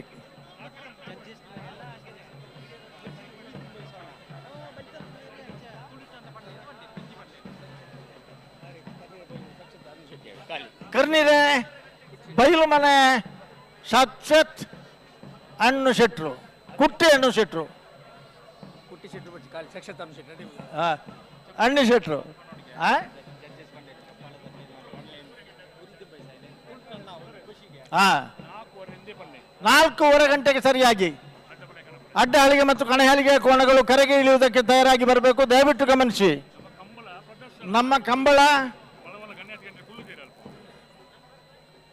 ಕರ್ನಿರೆ ಬೈಲು ಮನೆ ಸಾಕ್ಷಾತ್ ಅಣ್ಣು ಶೆಟ್ರು ಕುಟ್ಟಿ ಅಣ್ಣು ಶೆಟ್ರು ಅಣ್ಣು ಶೆಟ್ರು 4:15 ಗಂಟೆಗೆ ಸರಿಯಾಗಿ ಅಡ್ಡ ಹಲಿಗೆ ಮತ್ತು ಕಣಹಲಿಗೆ ಕೋಣಗಳು ಕರೆಗೆ ಇಳಿಯುವುದಕ್ಕೆ ತಯಾರಾಗಿ ಬರಬೇಕು. ದಯವಿಟ್ಟು ಗಮನಿಸಿ. ನಮ್ಮ ಕಂಬಳ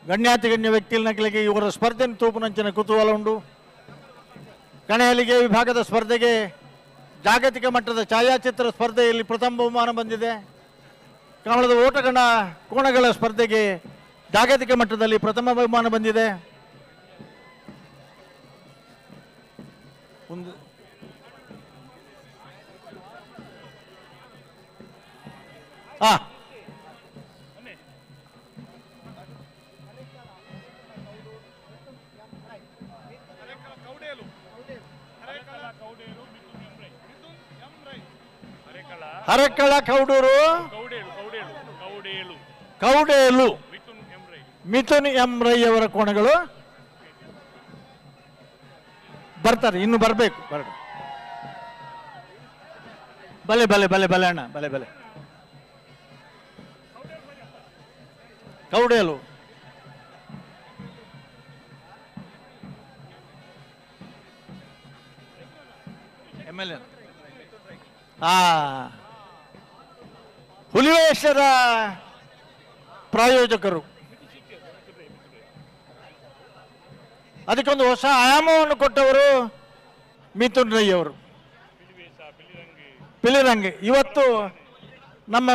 ಗಣ್ಯಾತಿ ಗಣ್ಯ ವ್ಯಕ್ತಿಗಳಿಗೆ ಇವರ ಸ್ಪರ್ಧೆ ತೂಪುನಂಚಿನ ಕುತೂಹಲ ಉಂಟು. ಕಣಹಲಿಗೆ ವಿಭಾಗದ ಸ್ಪರ್ಧೆಗೆ ಜಾಗತಿಕ ಮಟ್ಟದ ಛಾಯಾಚಿತ್ರ ಸ್ಪರ್ಧೆಯಲ್ಲಿ ಪ್ರಥಮ ಬಹುಮಾನ ಬಂದಿದೆ. ಕಮಲದ ಓಟಗಣ ಕೋಣಗಳ ಸ್ಪರ್ಧೆಗೆ ಜಾಗತಿಕ ಮಟ್ಟದಲ್ಲಿ ಪ್ರಥಮ ಬಹುಮಾನ ಬಂದಿದೆ. ಹರಕಳ ಕೌಡೂರು ಕೌಡೇಲು ಮಿಥುನ್ ಎಂ ರೈ ಅವರ ಕೋಣಗಳು ಬರ್ತಾರೆ. ಇನ್ನು ಬರಬೇಕು. ಬಲೆ ಬಲೆ ಬಲೆ ಬಲೆ ಅಣ್ಣ ಬಲೆ ಬಲೆ ಕೌಡೇಲು MLA ಹುಲಿವೇಶದ ಪ್ರಾಯೋಜಕರು. ಅದಕ್ಕೊಂದು ಹೊಸ ಆಯಾಮವನ್ನು ಕೊಟ್ಟವರು ಮಿಥುನ್ ರೈ ಅವರು. ಪಿಲಿರಂಗಿ ಇವತ್ತು ನಮ್ಮ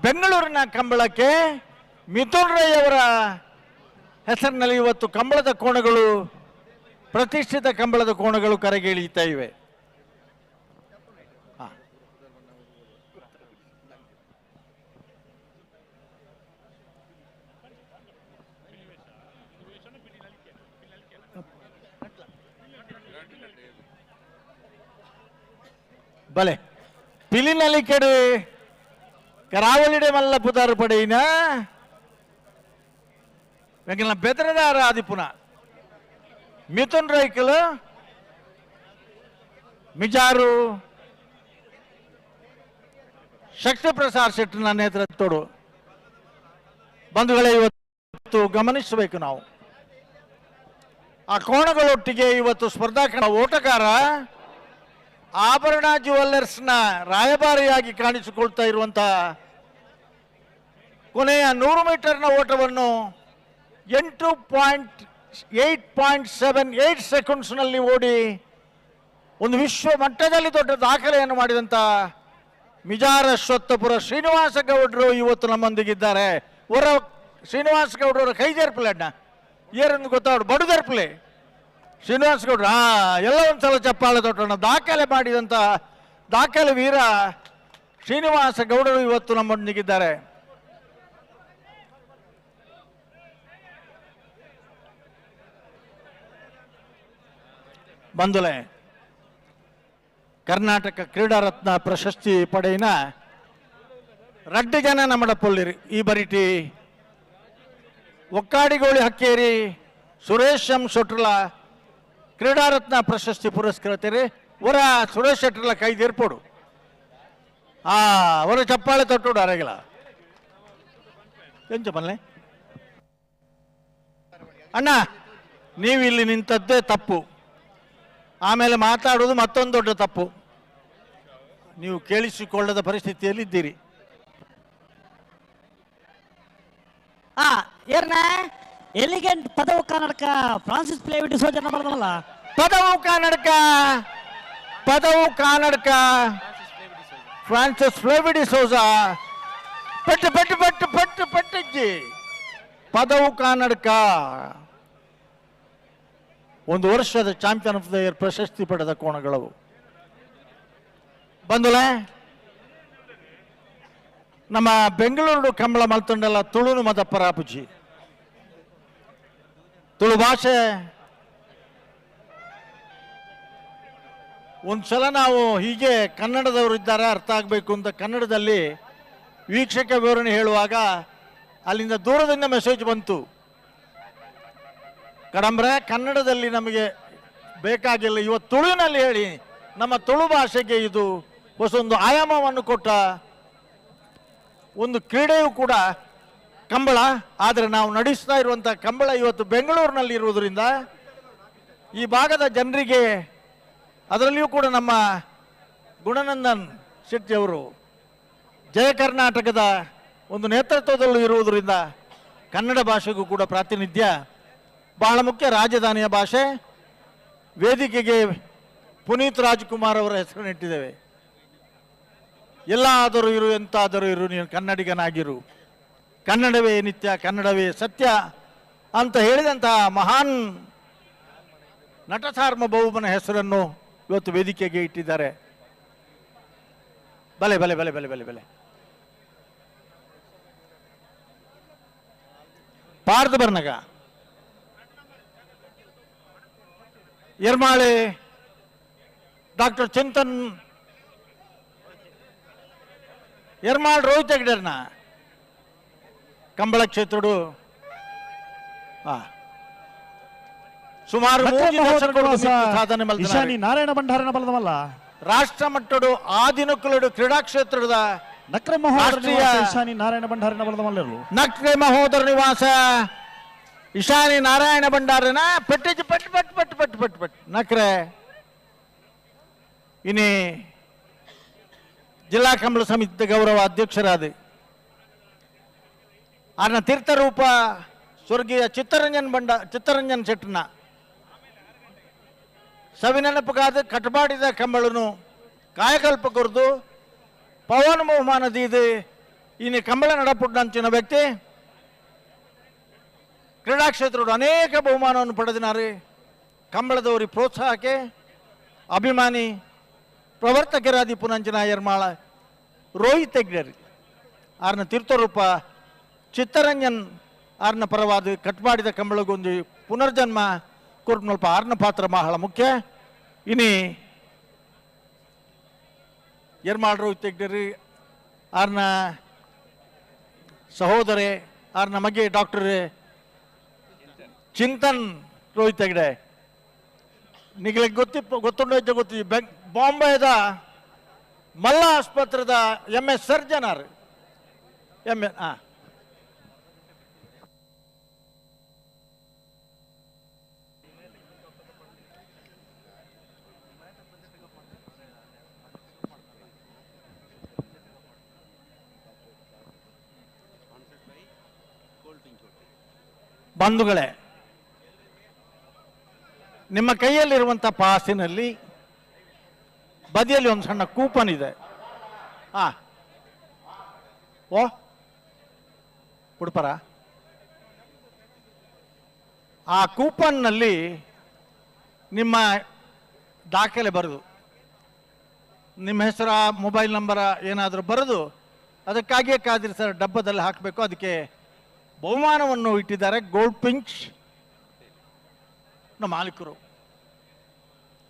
ಬೆಂಗಳೂರಿನ ಕಂಬಳಕ್ಕೆ ಮಿಥುನ್ ರೈ ಅವರ ಹೆಸರಿನಲ್ಲಿ ಇವತ್ತು ಕಂಬಳದ ಕೋಣಗಳು, ಪ್ರತಿಷ್ಠಿತ ಕಂಬಳದ ಕೋಣಗಳು ಕರೆಗೆ ಇಳಿಯುತ್ತಾ ಇವೆ. ಬಲೆ ಪಿಲಿನಲ್ಲಿ ಕೆಡು ಕರಾವಳಿಡೆ ಮಲ್ಲ ಪುದಾರು ಪಡೆಯಿನ వెంకన్న బెదరదార ఆదిపున మిథున్ రైకులు ಮಿಜಾರು ಶಕ್ತಿ ಪ್ರಸಾದ್ ಶೆಟ್ಟರ್ನ ನೇತೃತ್ವದೋಡು ಬಂಧುಗಳೇ ಇವತ್ತು ಗಮನಿಸಬೇಕು. ನಾವು ಆ ಕೋಣಗಳೊಟ್ಟಿಗೆ ಇವತ್ತು ಸ್ಪರ್ಧಾಕರಣ ಓಟಗಾರ ಆಭರಣ ಜ್ಯುವೆಲ್ಲರ್ಸ್ನ ರಾಯಭಾರಿಯಾಗಿ ಕಾಣಿಸಿಕೊಳ್ತಾ ಇರುವಂತಹ ಕೊನೆಯ 100 ಮೀಟರ್ನ ಓಟವನ್ನು 8.78 ಸೆಕೆಂಡ್ಸ್ನಲ್ಲಿ ಓಡಿ ಒಂದು ವಿಶ್ವ ಮಟ್ಟದಲ್ಲಿ ದೊಡ್ಡ ದಾಖಲೆಯನ್ನು ಮಾಡಿದಂಥ ಮಿಜಾರ ಅಶ್ವತ್ಥಪುರ ಶ್ರೀನಿವಾಸ ಗೌಡರು ಇವತ್ತು ನಮ್ಮೊಂದಿಗಿದ್ದಾರೆ. ಶ್ರೀನಿವಾಸ ಗೌಡರವರ ಕೈಜರ್ಪಲೆ ಅಣ್ಣ ಏರನ್ನು ಗೊತ್ತಾಡು ಬಡುದರ್ಪಲೆ ಶ್ರೀನಿವಾಸ ಗೌಡ್ರು ಎಲ್ಲ ಒಂದ್ಸಲ ಚಪ್ಪಾಳೆ ತೊಟ್ಟೋಣ. ದಾಖಲೆ ಮಾಡಿದಂಥ ದಾಖಲೆ ವೀರ ಶ್ರೀನಿವಾಸ ಗೌಡರು ಇವತ್ತು ನಮ್ಮೊಂದಿಗಿದ್ದಾರೆ. ಬಂಧುಲೆ, ಕರ್ನಾಟಕ ಕ್ರೀಡಾ ರತ್ನ ಪ್ರಶಸ್ತಿ ಪಡೆಯಿನ ರಡ್ಡು ಜನ ನಮ್ಮಡ ಪೊಲ್ಲಿರಿ ಈ ಬರಿಟಿ ಒಕ್ಕಾಡಿಗೋಳಿ ಹಕ್ಕೇರಿ ಸುರೇಶ್ ಎಂ ಶೆಟ್ರಲ ಕ್ರೀಡಾ ರತ್ನ ಪ್ರಶಸ್ತಿ ಪುರಸ್ಕೃತರಿ ಒರ ಸುರೇಶ್ ಶೆಟ್ರಲ ಕೈದೇರ್ಪೋಡು ಒರ ಚಪ್ಪಾಳೆ ತೊಟ್ಟೋಡು ಅರಗಿಲ್ಲ ಎಂಚ ಬಲ್ಲೆ ಅಣ್ಣ, ನೀವು ಇಲ್ಲಿ ನಿಂತದ್ದೇ ತಪ್ಪು, ಆಮೇಲೆ ಮಾತಾಡೋದು ಮತ್ತೊಂದು ದೊಡ್ಡ ತಪ್ಪು. ನೀವು ಕೇಳಿಸಿಕೊಳ್ಳದ ಪರಿಸ್ಥಿತಿಯಲ್ಲಿದ್ದೀರಿ. ಏರ್ನ ಎಲಿಗೆಂಟ್ ಪದವು ಕನ್ನಡಕ ಫ್ರಾನ್ಸಿಸ್ ಪ್ಲೇವಿಡ್ ಸೋಜನ ಬರ್ದಲ್ಲ ಪದವು ಕನ್ನಡಕ ಫ್ರಾನ್ಸಿಸ್ ಫ್ಲೇವಿಡಿ ಸೋಜಾ ಪಟ್ಟು ಪಟ್ಟು ಪಟ್ಟು ಪಟ್ಟು ಪಟ್ಟಜ್ಜಿ ಪದವು ಕನ್ನಡಕ ಒಂದು ವರ್ಷದ ಚಾಂಪಿಯನ್ ಆಫ್ ದ ಇಯರ್ ಪ್ರಶಸ್ತಿ ಪಡೆದ ಕೋಣಗಳವು. ಬಂಧುಲೆ, ನಮ್ಮ ಬೆಂಗಳೂರು ಕಂಬಳ ಮಲ್ತೊಂಡೆಲ್ಲ ತುಳುನು ಮದ ಪರಾಪುಜಿ ತುಳು ಭಾಷೆ ಒಂದ್ಸಲ ನಾವು ಹೀಗೆ ಕನ್ನಡದವರು ಇದ್ದಾರೆ ಅರ್ಥ ಆಗಬೇಕು ಅಂತ ಕನ್ನಡದಲ್ಲಿ ವೀಕ್ಷಕ ವಿವರಣೆ ಹೇಳುವಾಗ ಅಲ್ಲಿಂದ ದೂರದಿಂದ ಮೆಸೇಜ್ ಬಂತು, ಕಡಂಬ್ರೆ ಕನ್ನಡದಲ್ಲಿ ನಮಗೆ ಬೇಕಾಗಿಲ್ಲ, ಇವತ್ತು ತುಳುವಿನಲ್ಲಿ ಹೇಳಿ. ನಮ್ಮ ತುಳು ಭಾಷೆಗೆ ಇದು ಹೊಸೊಂದು ಆಯಾಮವನ್ನು ಕೊಟ್ಟ ಒಂದು ಕ್ರೀಡೆಯೂ ಕೂಡ ಕಂಬಳ. ಆದರೆ ನಾವು ನಡೆಸ್ತಾ ಇರುವಂಥ ಕಂಬಳ ಇವತ್ತು ಬೆಂಗಳೂರಿನಲ್ಲಿ ಇರುವುದರಿಂದ ಈ ಭಾಗದ ಜನರಿಗೆ, ಅದರಲ್ಲಿಯೂ ಕೂಡ ನಮ್ಮ ಗುಣನಂದನ್ ಶೆಟ್ಟಿಯವರು ಜಯ ಕರ್ನಾಟಕದ ಒಂದು ನೇತೃತ್ವದಲ್ಲೂ ಇರುವುದರಿಂದ ಕನ್ನಡ ಭಾಷೆಗೂ ಕೂಡ ಪ್ರಾತಿನಿಧ್ಯ ಬಹಳ ಮುಖ್ಯ. ರಾಜಧಾನಿಯ ಭಾಷೆ. ವೇದಿಕೆಗೆ ಪುನೀತ್ ರಾಜ್ಕುಮಾರ್ ಅವರ ಹೆಸರನ್ನಿಟ್ಟಿದ್ದೇವೆ. ಎಲ್ಲಾದರೂ ಇರು, ಎಂತಾದರೂ ಇರು, ನೀನು ಕನ್ನಡಿಗನಾಗಿರು, ಕನ್ನಡವೇ ನಿತ್ಯ, ಕನ್ನಡವೇ ಸತ್ಯ ಅಂತ ಹೇಳಿದಂತಹ ಮಹಾನ್ ನಟ ಸಾರ್ವಭೌಮನ ಹೆಸರನ್ನು ಇವತ್ತು ವೇದಿಕೆಗೆ ಇಟ್ಟಿದ್ದಾರೆ. ಬಲೆ ಬಲೆ ಬಲೆ ಬಲೆ ಬಲೆ ಬಲೆ ಪಾರ್ದು ಬರ್ನಗ ಎರ್ಮಾಳೆ ಡಾಕ್ಟರ್ ಚಿಂತನ್ ಎರ್ಮಾಳ್ ರೋಹಿತ್ ಹೆಗ್ಡೆರ್ನ ಕಂಬಳ ಕ್ಷೇತ್ರಡು ಸುಮಾರು ಸಾಧನೆ ಇಶಾನಿ ನಾರಾಯಣ ಭಂಡಾರನ ಬಲದವಲ್ಲ ರಾಷ್ಟ್ರ ಮಟ್ಟಡು ಆದಿನಕುಲಡು ಕ್ರೀಡಾ ಕ್ಷೇತ್ರದ ನಕ್ರೆ ಮಹೋದರ ನಿವಾಸ ಇಶಾನಿ ನಾರಾಯಣ ಭಂಡಾರನ ಬಲದವಲ್ಲ ನಕ್ರೆ ಮಹೋದರ ನಿವಾಸ ಇಶಾನಿ ನಾರಾಯಣ ಭಂಡಾರನ ಪೆಟ್ಟಿಗೆ ಪಟ್ ಪಟ್ ಪಟ್ ಪಟ್ ಪಟ್ ಪಟ್ ನಕ್ರೆ ಇನ್ನಿ ಜಿಲ್ಲಾ ಕಂಬಳ ಸಮಿತಿ ಗೌರವ ಅಧ್ಯಕ್ಷರಾದ ಆರ್ನ ತೀರ್ಥರೂಪ ಸ್ವರ್ಗೀಯ ಚಿತ್ತರಂಜನ್ ಶೆಟ್ಟನ ಸವಿನೆನಪುಗಾದ ಕಟ್ಬಾಡಿದ ಕಂಬಳನು ಕಾಯಕಲ್ಪ ಕೊರ್ದು ಪವನ ಬಹುಮಾನದೀದು ಇನ್ನು ಕಂಬಳ ನಡಪುಟ್ಟಂಚಿನ ವ್ಯಕ್ತಿ ಕ್ರೀಡಾ ಕ್ಷೇತ್ರದ ಅನೇಕ ಬಹುಮಾನವನ್ನು ಪಡೆದಿನಾರೆ. ಕಂಬಳದವರಿಗೆ ಪ್ರೋತ್ಸಾಹಕ್ಕೆ ಅಭಿಮಾನಿ ಪ್ರವರ್ತಕರಾದಿ ಪುನಂಚನ ಯರ್ಮಾಳ ರೋಹಿತ್ ಹೆಗ್ಡೆರ್ ಆರ್ನ ತೀರ್ಥರೂಪ ಚಿತ್ತರಂಜನ್ ಆರ್ನ ಪರವಾದ ಕಟ್ಮಾಡಿದ ಕಂಬಳಗೊಂದು ಪುನರ್ಜನ್ಮ ಕೊರ್ನಲ್ಪ ಆರ್ನ ಪಾತ್ರ ಬಹಳ ಮುಖ್ಯ. ಇನಿ ಯರ್ಮಾಳ್ ರೋಹಿತ್ ಹೆಗ್ಡೆರ್ ಆರ್ನ ಸಹೋದರಿ ಆರ್ನ ಮಗೆ ಡಾಕ್ಟರ್ ಚಿಂತನ್ ರೋಹಿತ್ ಹೆಗ್ಡೆ ನಿಮಗೆ ಗೊತ್ತುಂಡು ಗೊತ್ತಿ ಬಾಂಬೆದ ಮಲ್ಲ ಆಸ್ಪತ್ರೆದ MS ಸರ್ಜನ್ ಆರ್ ಬಂಧುಗಳೇ, ನಿಮ್ಮ ಕೈಯಲ್ಲಿರುವಂಥ ಪಾಸಿನಲ್ಲಿ ಬದಿಯಲ್ಲಿ ಒಂದು ಸಣ್ಣ ಕೂಪನ್ ಇದೆ. ಓ ಉಡುಪರ, ಆ ಕೂಪನ್ನಲ್ಲಿ ನಿಮ್ಮ ದಾಖಲೆ ಬರೆದು, ನಿಮ್ಮ ಹೆಸರ, ಮೊಬೈಲ್ ನಂಬರ ಏನಾದರೂ ಬರೆದು ಅದಕ್ಕಾಗಿಯೇ ಕಾದಿರಿ ಸರ್ ಡಬ್ಬದಲ್ಲಿ ಹಾಕಬೇಕು. ಅದಕ್ಕೆ ಬಹುಮಾನವನ್ನು ಇಟ್ಟಿದ್ದಾರೆ. ಗೋಲ್ಡ್ ಪಿಂಚ್ ನಮ್ಮ ಮಾಲೀಕರು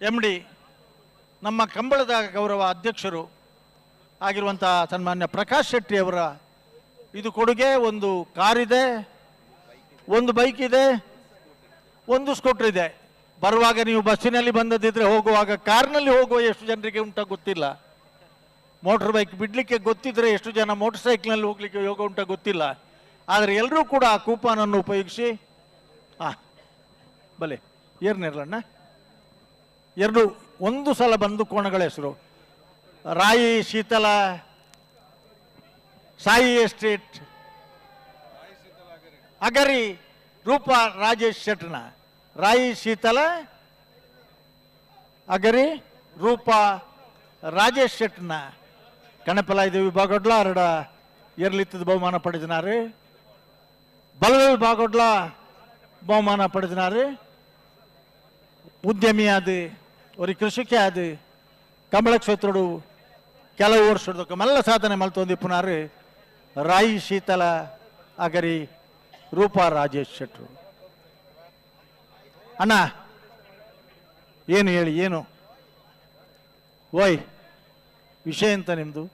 MD ನಮ್ಮ ಕಂಬಳದ ಗೌರವ ಅಧ್ಯಕ್ಷರು ಆಗಿರುವಂಥ ಸನ್ಮಾನ್ಯ ಪ್ರಕಾಶ್ ಶೆಟ್ಟಿ ಅವರ ಇದು ಕೊಡುಗೆ. ಒಂದು ಕಾರಿದೆ, ಒಂದು ಬೈಕ್ ಇದೆ, ಒಂದು ಸ್ಕೂಟರ್ ಇದೆ. ಬರುವಾಗ ನೀವು ಬಸ್ಸಿನಲ್ಲಿ ಬಂದದಿದ್ರೆ ಹೋಗುವಾಗ ಕಾರ್ನಲ್ಲಿ ಹೋಗುವ ಎಷ್ಟು ಜನರಿಗೆ ಉಂಟ ಗೊತ್ತಿಲ್ಲ. ಮೋಟರ್ ಬೈಕ್ ಬಿಡಲಿಕ್ಕೆ ಗೊತ್ತಿದ್ರೆ ಎಷ್ಟು ಜನ ಮೋಟರ್ ಸೈಕಲ್ನಲ್ಲಿ ಹೋಗ್ಲಿಕ್ಕೆ ಯೋಗ ಉಂಟ ಗೊತ್ತಿಲ್ಲ. ಆದರೆ ಎಲ್ಲರೂ ಕೂಡ ಆ ಕೂಪನನ್ನು ಉಪಯೋಗಿಸಿ ಬಲೆ ಏರ್ನಿರ್ಲಣ್ಣ ಎರಡು ಒಂದು ಸಲ ಬಂದು ಕೋಣಗಳ ಹೆಸರು ರಾಯಿ ಶೀತಲ, ಸಾಯಿ ಎಸ್ಟೇಟ್, ಅಗರಿ, ರೂಪ ರಾಜೇಶ್ ಶೆಟ್ನ, ರಾಯಿ ಶೀತಲ, ಅಗರಿ, ರೂಪ ರಾಜೇಶ್ ಶೆಟ್ನ ಕಣಪಲ ಇದು ವಿಭಾಗೊಡ್ಲ ಅರಡ ಏರ್ಲಿತ್ತದ ಬಹುಮಾನ ಪಡೆದಿನಾರು. ಬಲವೇಲ್ ಬಾಗೊಡ್ಲ ಬಹುಮಾನ ಪಡೆದಿನಾರು. ಉದ್ಯಮಿ ಆದ ஒரு ಕೃಷಿಕೆ ಆದ ಕಂಬಳ ಕ್ಷೇತ್ರಡು ಕೆಲವು ವರ್ಷದ ಮಲ್ಲ ಸಾಧನೆ ಮಲ್ತೊಂದಿಪ್ಪುನಾರು ರಾಯಿ ಶೀತಲ, ಅಗರಿ, ರೂಪ ರಾಜೇಶ್ ಶೆಟ್ರು. ಅಣ್ಣ ಏನು ಹೇಳಿ, ಏನು ಓಯ್ ವಿಷಯ ಅಂತ ನಿಮ್ದು?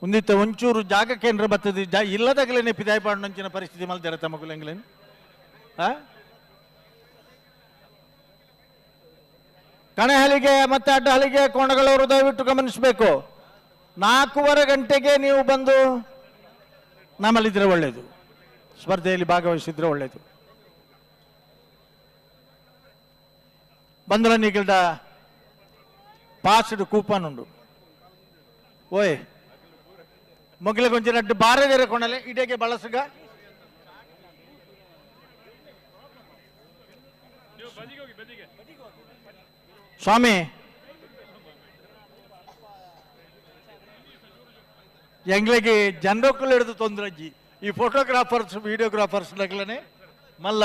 ಒಂದಿತ್ತ ಒಂಚೂರು ಜಾಗಕ್ಕೆ ಏನ್ರ ಬರ್ತದೆ, ಇಲ್ಲದಾಗಲೇ ಪಿದಾಯ ಪಾಂಡಂಚಿನ ಪರಿಸ್ಥಿತಿ ಮಲ್ದಾರ ತಮಗುಲೆಂಗ್ಲೇನು. ಕಣೆ ಹಲಿಗೆ ಮತ್ತೆ ಅಡ್ಡ ಹಲಿಗೆ ಕೋಣಗಳವರು ದಯವಿಟ್ಟು ಗಮನಿಸಬೇಕು. 4:15 ಗಂಟೆಗೆ ನೀವು ಬಂದು ನಮ್ಮಲ್ಲಿದ್ರೆ ಒಳ್ಳೆಯದು, ಸ್ಪರ್ಧೆಯಲ್ಲಿ ಭಾಗವಹಿಸಿದ್ರೆ ಒಳ್ಳೆಯದು. ಬಂದ್ರ ನಿಗಲ್ದ ಪಾಸ್ಡ್ ಕೂಪನ್ ಉಂಡು. ಓಯ್ ಮೊಗಲ ಕೊಂಚ ಅಡ್ಡು ಬಾರದೇರೆ ಕೊಂಡಲೆ ಇಡೆಗೆ ಬಳಸಗ ಸ್ವಾಮಿ. ಎಂಗ್ಲಿಗೆ ಜನರಕ್ಕೂ ಹಿಡಿದು ತೊಂದರೆ ಅಜ್ಜಿ ಈ ಫೋಟೋಗ್ರಾಫರ್ಸ್ ವಿಡಿಯೋಗ್ರಾಫರ್ಸ್ ನಗಲನೆ ಮಲ್ಲ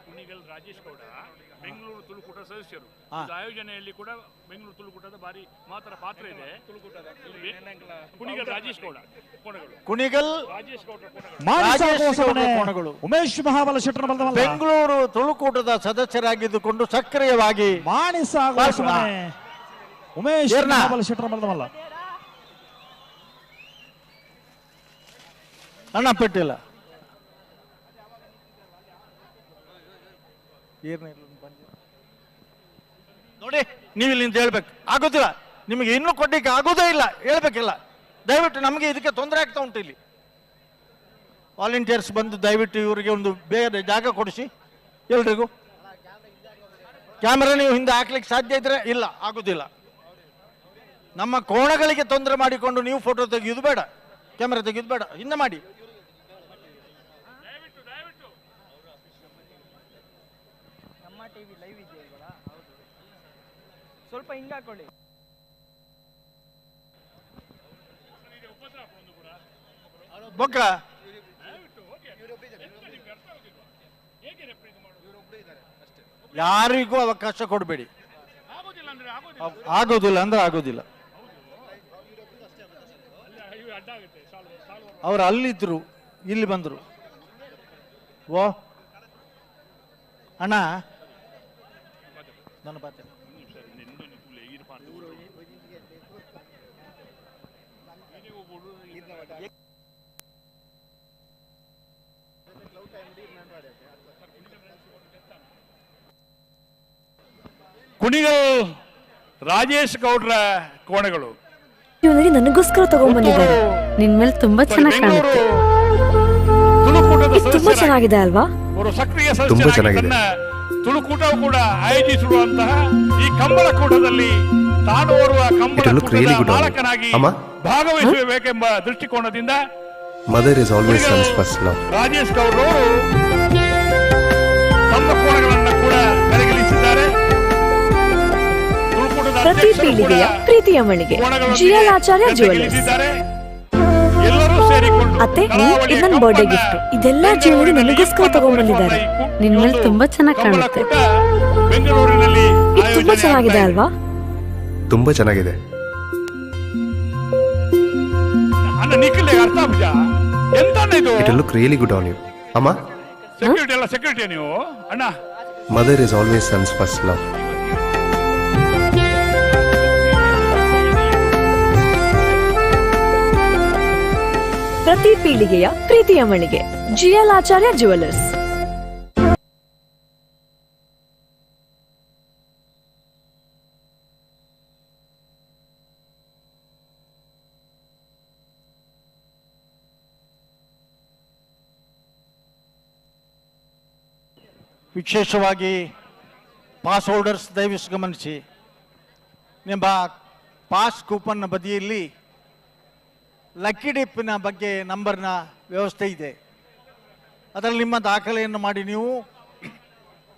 ಕುಣಿಗಲ್ ರಾಜೇಶ್ ಗೌಡ ಬೆಂಗಳೂರು ತುಳುಕೂಟ ಸದಸ್ಯರು. ಆಯೋಜನೆಯಲ್ಲಿ ಕೂಡ ಬೆಂಗಳೂರು ತುಳುಕೂಟದ ಬಾರಿ ಮಾತ್ರ ಪಾತ್ರ ಇದೆ. ಕುಣಿಗಲ್ ರಾಜೇಶ್ ಗೌಡ ಕುಣಿಗಲ್ ರಾಜೇಶ್ ಕೋಣಗಳು ಉಮೇಶ್ ಮಹಾಬಲ ಶೆಟ್ಟರ್ ಬೆಂಗಳೂರು ತುಳುಕೂಟದ ಸದಸ್ಯರಾಗಿದ್ದುಕೊಂಡು ಸಕ್ರಿಯವಾಗಿ ಉಮೇಶ್ ಮಹಾಬಲ ಶೆಟ್ಟರ್ ಬಲ್ದಮಲ್ಲ ಅಣ್ಣ ಪೆಟ್ಟಿಲ್ಲ. ನೋಡಿ ನೀವು ಇಲ್ಲಿಂದ ಹೇಳ್ಬೇಕು, ಆಗೋದಿಲ್ಲ ನಿಮಗೆ ಇನ್ನೂ ಕೊಡ್ಲಿಕ್ಕೆ ಆಗೋದೇ ಇಲ್ಲ, ಹೇಳ್ಬೇಕಿಲ್ಲ. ದಯವಿಟ್ಟು ನಮಗೆ ಇದಕ್ಕೆ ತೊಂದರೆ ಆಗ್ತಾ ಉಂಟು. ಇಲ್ಲಿ ವಾಲಂಟಿಯರ್ಸ್ ಬಂದು ದಯವಿಟ್ಟು ಇವರಿಗೆ ಒಂದು ಬೇರೆ ಜಾಗ ಕೊಡಿಸಿ ಎಲ್ರಿಗೂ. ಕ್ಯಾಮೆರಾ ನೀವು ಹಿಂದೆ ಹಾಕ್ಲಿಕ್ಕೆ ಸಾಧ್ಯ ಇದ್ರೆ ಇಲ್ಲ, ಆಗೋದಿಲ್ಲ. ನಮ್ಮ ಕೋಣಗಳಿಗೆ ತೊಂದರೆ ಮಾಡಿಕೊಂಡು ನೀವು ಫೋಟೋ ತೆಗೆಯೋದು ಬೇಡ, ಕ್ಯಾಮೆರಾ ತೆಗೆಯೋದು ಬೇಡ, ಹಿಂದೆ ಮಾಡಿ. ಸ್ವಲ್ಪ ಹಿಂಗಾಕೊಳ್ಳಿ. ಬೊಕ್ಕ ಯಾರಿಗೂ ಅವಕಾಶ ಕೊಡಬೇಡಿ. ಆಗೋದಿಲ್ಲ ಅಂದ್ರೆ ಆಗೋದಿಲ್ಲ. ಅವ್ರು ಅಲ್ಲಿದ್ರು, ಇಲ್ಲಿ ಬಂದ್ರು. ಓ ಅಣ್ಣ ನನ್ನ ಬಾತೆ ಕುಣಿಗಲ್ ರಾಜೇಶ್ ಗೌಡ್ರ ಕೋಣಗಳು ಇವನಿಗೆ ನನಗೋಸ್ಕರ ತಗೊಂಡ್ಬಂದಿದ್ದಾರೆ. ನಿನ್ ಮೇಲೆ ತುಂಬಾ ಚೆನ್ನಾಗಿ ಕಾಣುತ್ತೆ. ತುಂಬಾ ಚೆನ್ನಾಗಿದೆ ಅಲ್ವಾ? ಅವರು ಸಕ್ರಿಯ ಸದಸ್ಯರಾಗಿ ತನ್ನ ತುಳುಕೂಟವು ಕೂಡ ಆಯೋಜಿಸಿರುವಂತಹ ಈ ಕಂಬಳ ಕೂಟದಲ್ಲಿ ತಾನು ಓರ್ವ ಕಂಬಳ ಕೂಟದ ಮಾಲಕನಾಗಿ ಭಾಗವಹಿಸಬೇಕೆಂಬ ದೃಷ್ಟಿಕೋನದಿಂದ mother is always sons first love. Rajesh ಗೌಡ್ರವರು ತಮ್ಮ ಕೋಣಗಳನ್ನು ಕೂಡ ಬೆಳಗಿಲಿಸಿದ್ದಾರೆ. ಪ್ರತಿ ಪೀಳಿಗೆಯ ಪ್ರೀತಿಯ ಮಳಿಗೆ ಜಿಎಲ್ ಆಚಾರ್ಯ ಜ್ಯುವೆಲರ್ಸ್. ಎಲ್ಲರೂ ಸೇರಿಕೊಂಡು ಅತ್ತೆ ಇದು ನನ್ನ ಬರ್ಡೇ ಗಿಫ್ಟ್. ಇದೆಲ್ಲ ಜ್ಯುವೆಲರಿ ನನಗೋಸ್ಕರ ತಗೊಂಡ್ಬಂದಿದ್ದಾರೆ. ನಿನ್ ಮೇಲೆ ತುಂಬಾ ಚೆನ್ನಾಗಿ ಕಾಣುತ್ತೆ. ಬೆಂಗಳೂರಿನಲ್ಲಿ ಇದು ತುಂಬಾ ಚೆನ್ನಾಗಿದೆ ಅಲ್ವಾ? ತುಂಬಾ ಚೆನ್ನಾಗಿದೆ. ಅಣ್ಣ ನಿಖಿಲ್ ಅರ್ಥ ಆಗುಜ ಎಂತ ಇದು? It look really good on you. ಅಮ್ಮ ಸೆಕ್ಯೂರಿಟಿ ಅಲ್ಲ ಸೆಕ್ಯೂರಿಟಿ ನೀವು ಅಣ್ಣ. Mother is always sons first love. ಪ್ರತಿ ಪೀಳಿಗೆಯ ಪ್ರೀತಿಯ ಮಳಿಗೆ ಜಿಎಲ್ ಆಚಾರ್ಯ ಜ್ಯುವೆಲರ್ಸ್. ವಿಶೇಷವಾಗಿ ಪಾಸ್ ಹೋಲ್ಡರ್ಸ್ ದಯವಿಟ್ಟು ಗಮನಿಸಿ, ನಿಮ್ಮ ಪಾಸ್ ಕೂಪನ್ನ ಬದಿಯಲ್ಲಿ ಲಕ್ಕಿ ಡಿಪ್ಪಿನ ಬಗ್ಗೆ ನಂಬರ್ನ ವ್ಯವಸ್ಥೆ ಇದೆ. ಅದರಲ್ಲಿ ನಿಮ್ಮ ದಾಖಲೆಯನ್ನು ಮಾಡಿ ನೀವು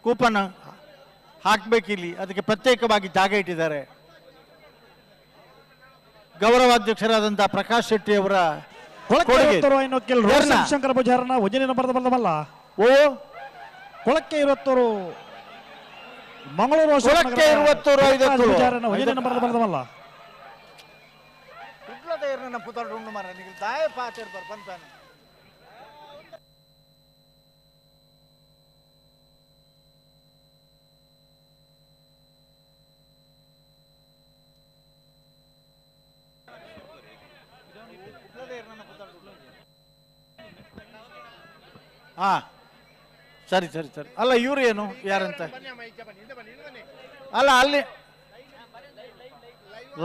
ಕೂಪನ್ ಹಾಕಬೇಕಿಲ್ಲಿ. ಅದಕ್ಕೆ ಪ್ರತ್ಯೇಕವಾಗಿ ಜಾಗ ಇಟ್ಟಿದ್ದಾರೆ. ಗೌರವಾಧ್ಯಕ್ಷರಾದಂತಹ ಪ್ರಕಾಶ್ ಶೆಟ್ಟಿ ಅವರ ಶಂಕರ ಪೂಜಾರನ ವಜನೆ ನಂಬರ್ ಬಲ್ಲವಲ್ಲ. ಓ ಕೊಳಕ್ಕೆ 20 ಮಂಗಳೂರು ಕೊಳಕ್ಕೆ 20 ಪೂಜಾರನ ವಜನೆ ನಂಬರ್ ಬಲ್ಲವಲ್ಲ. ಪುತಳ್ಳು ಮರ ನೀವು ದಾಯ ಪಾತಿರ್ಬಾರ ಬಂತಾನೆ. ಹಾ ಸರಿ ಸರಿ ಸರಿ. ಅಲ್ಲ ಇವ್ರು ಏನು ಯಾರಂತ ಅಲ್ಲ ಅಲ್ಲಿ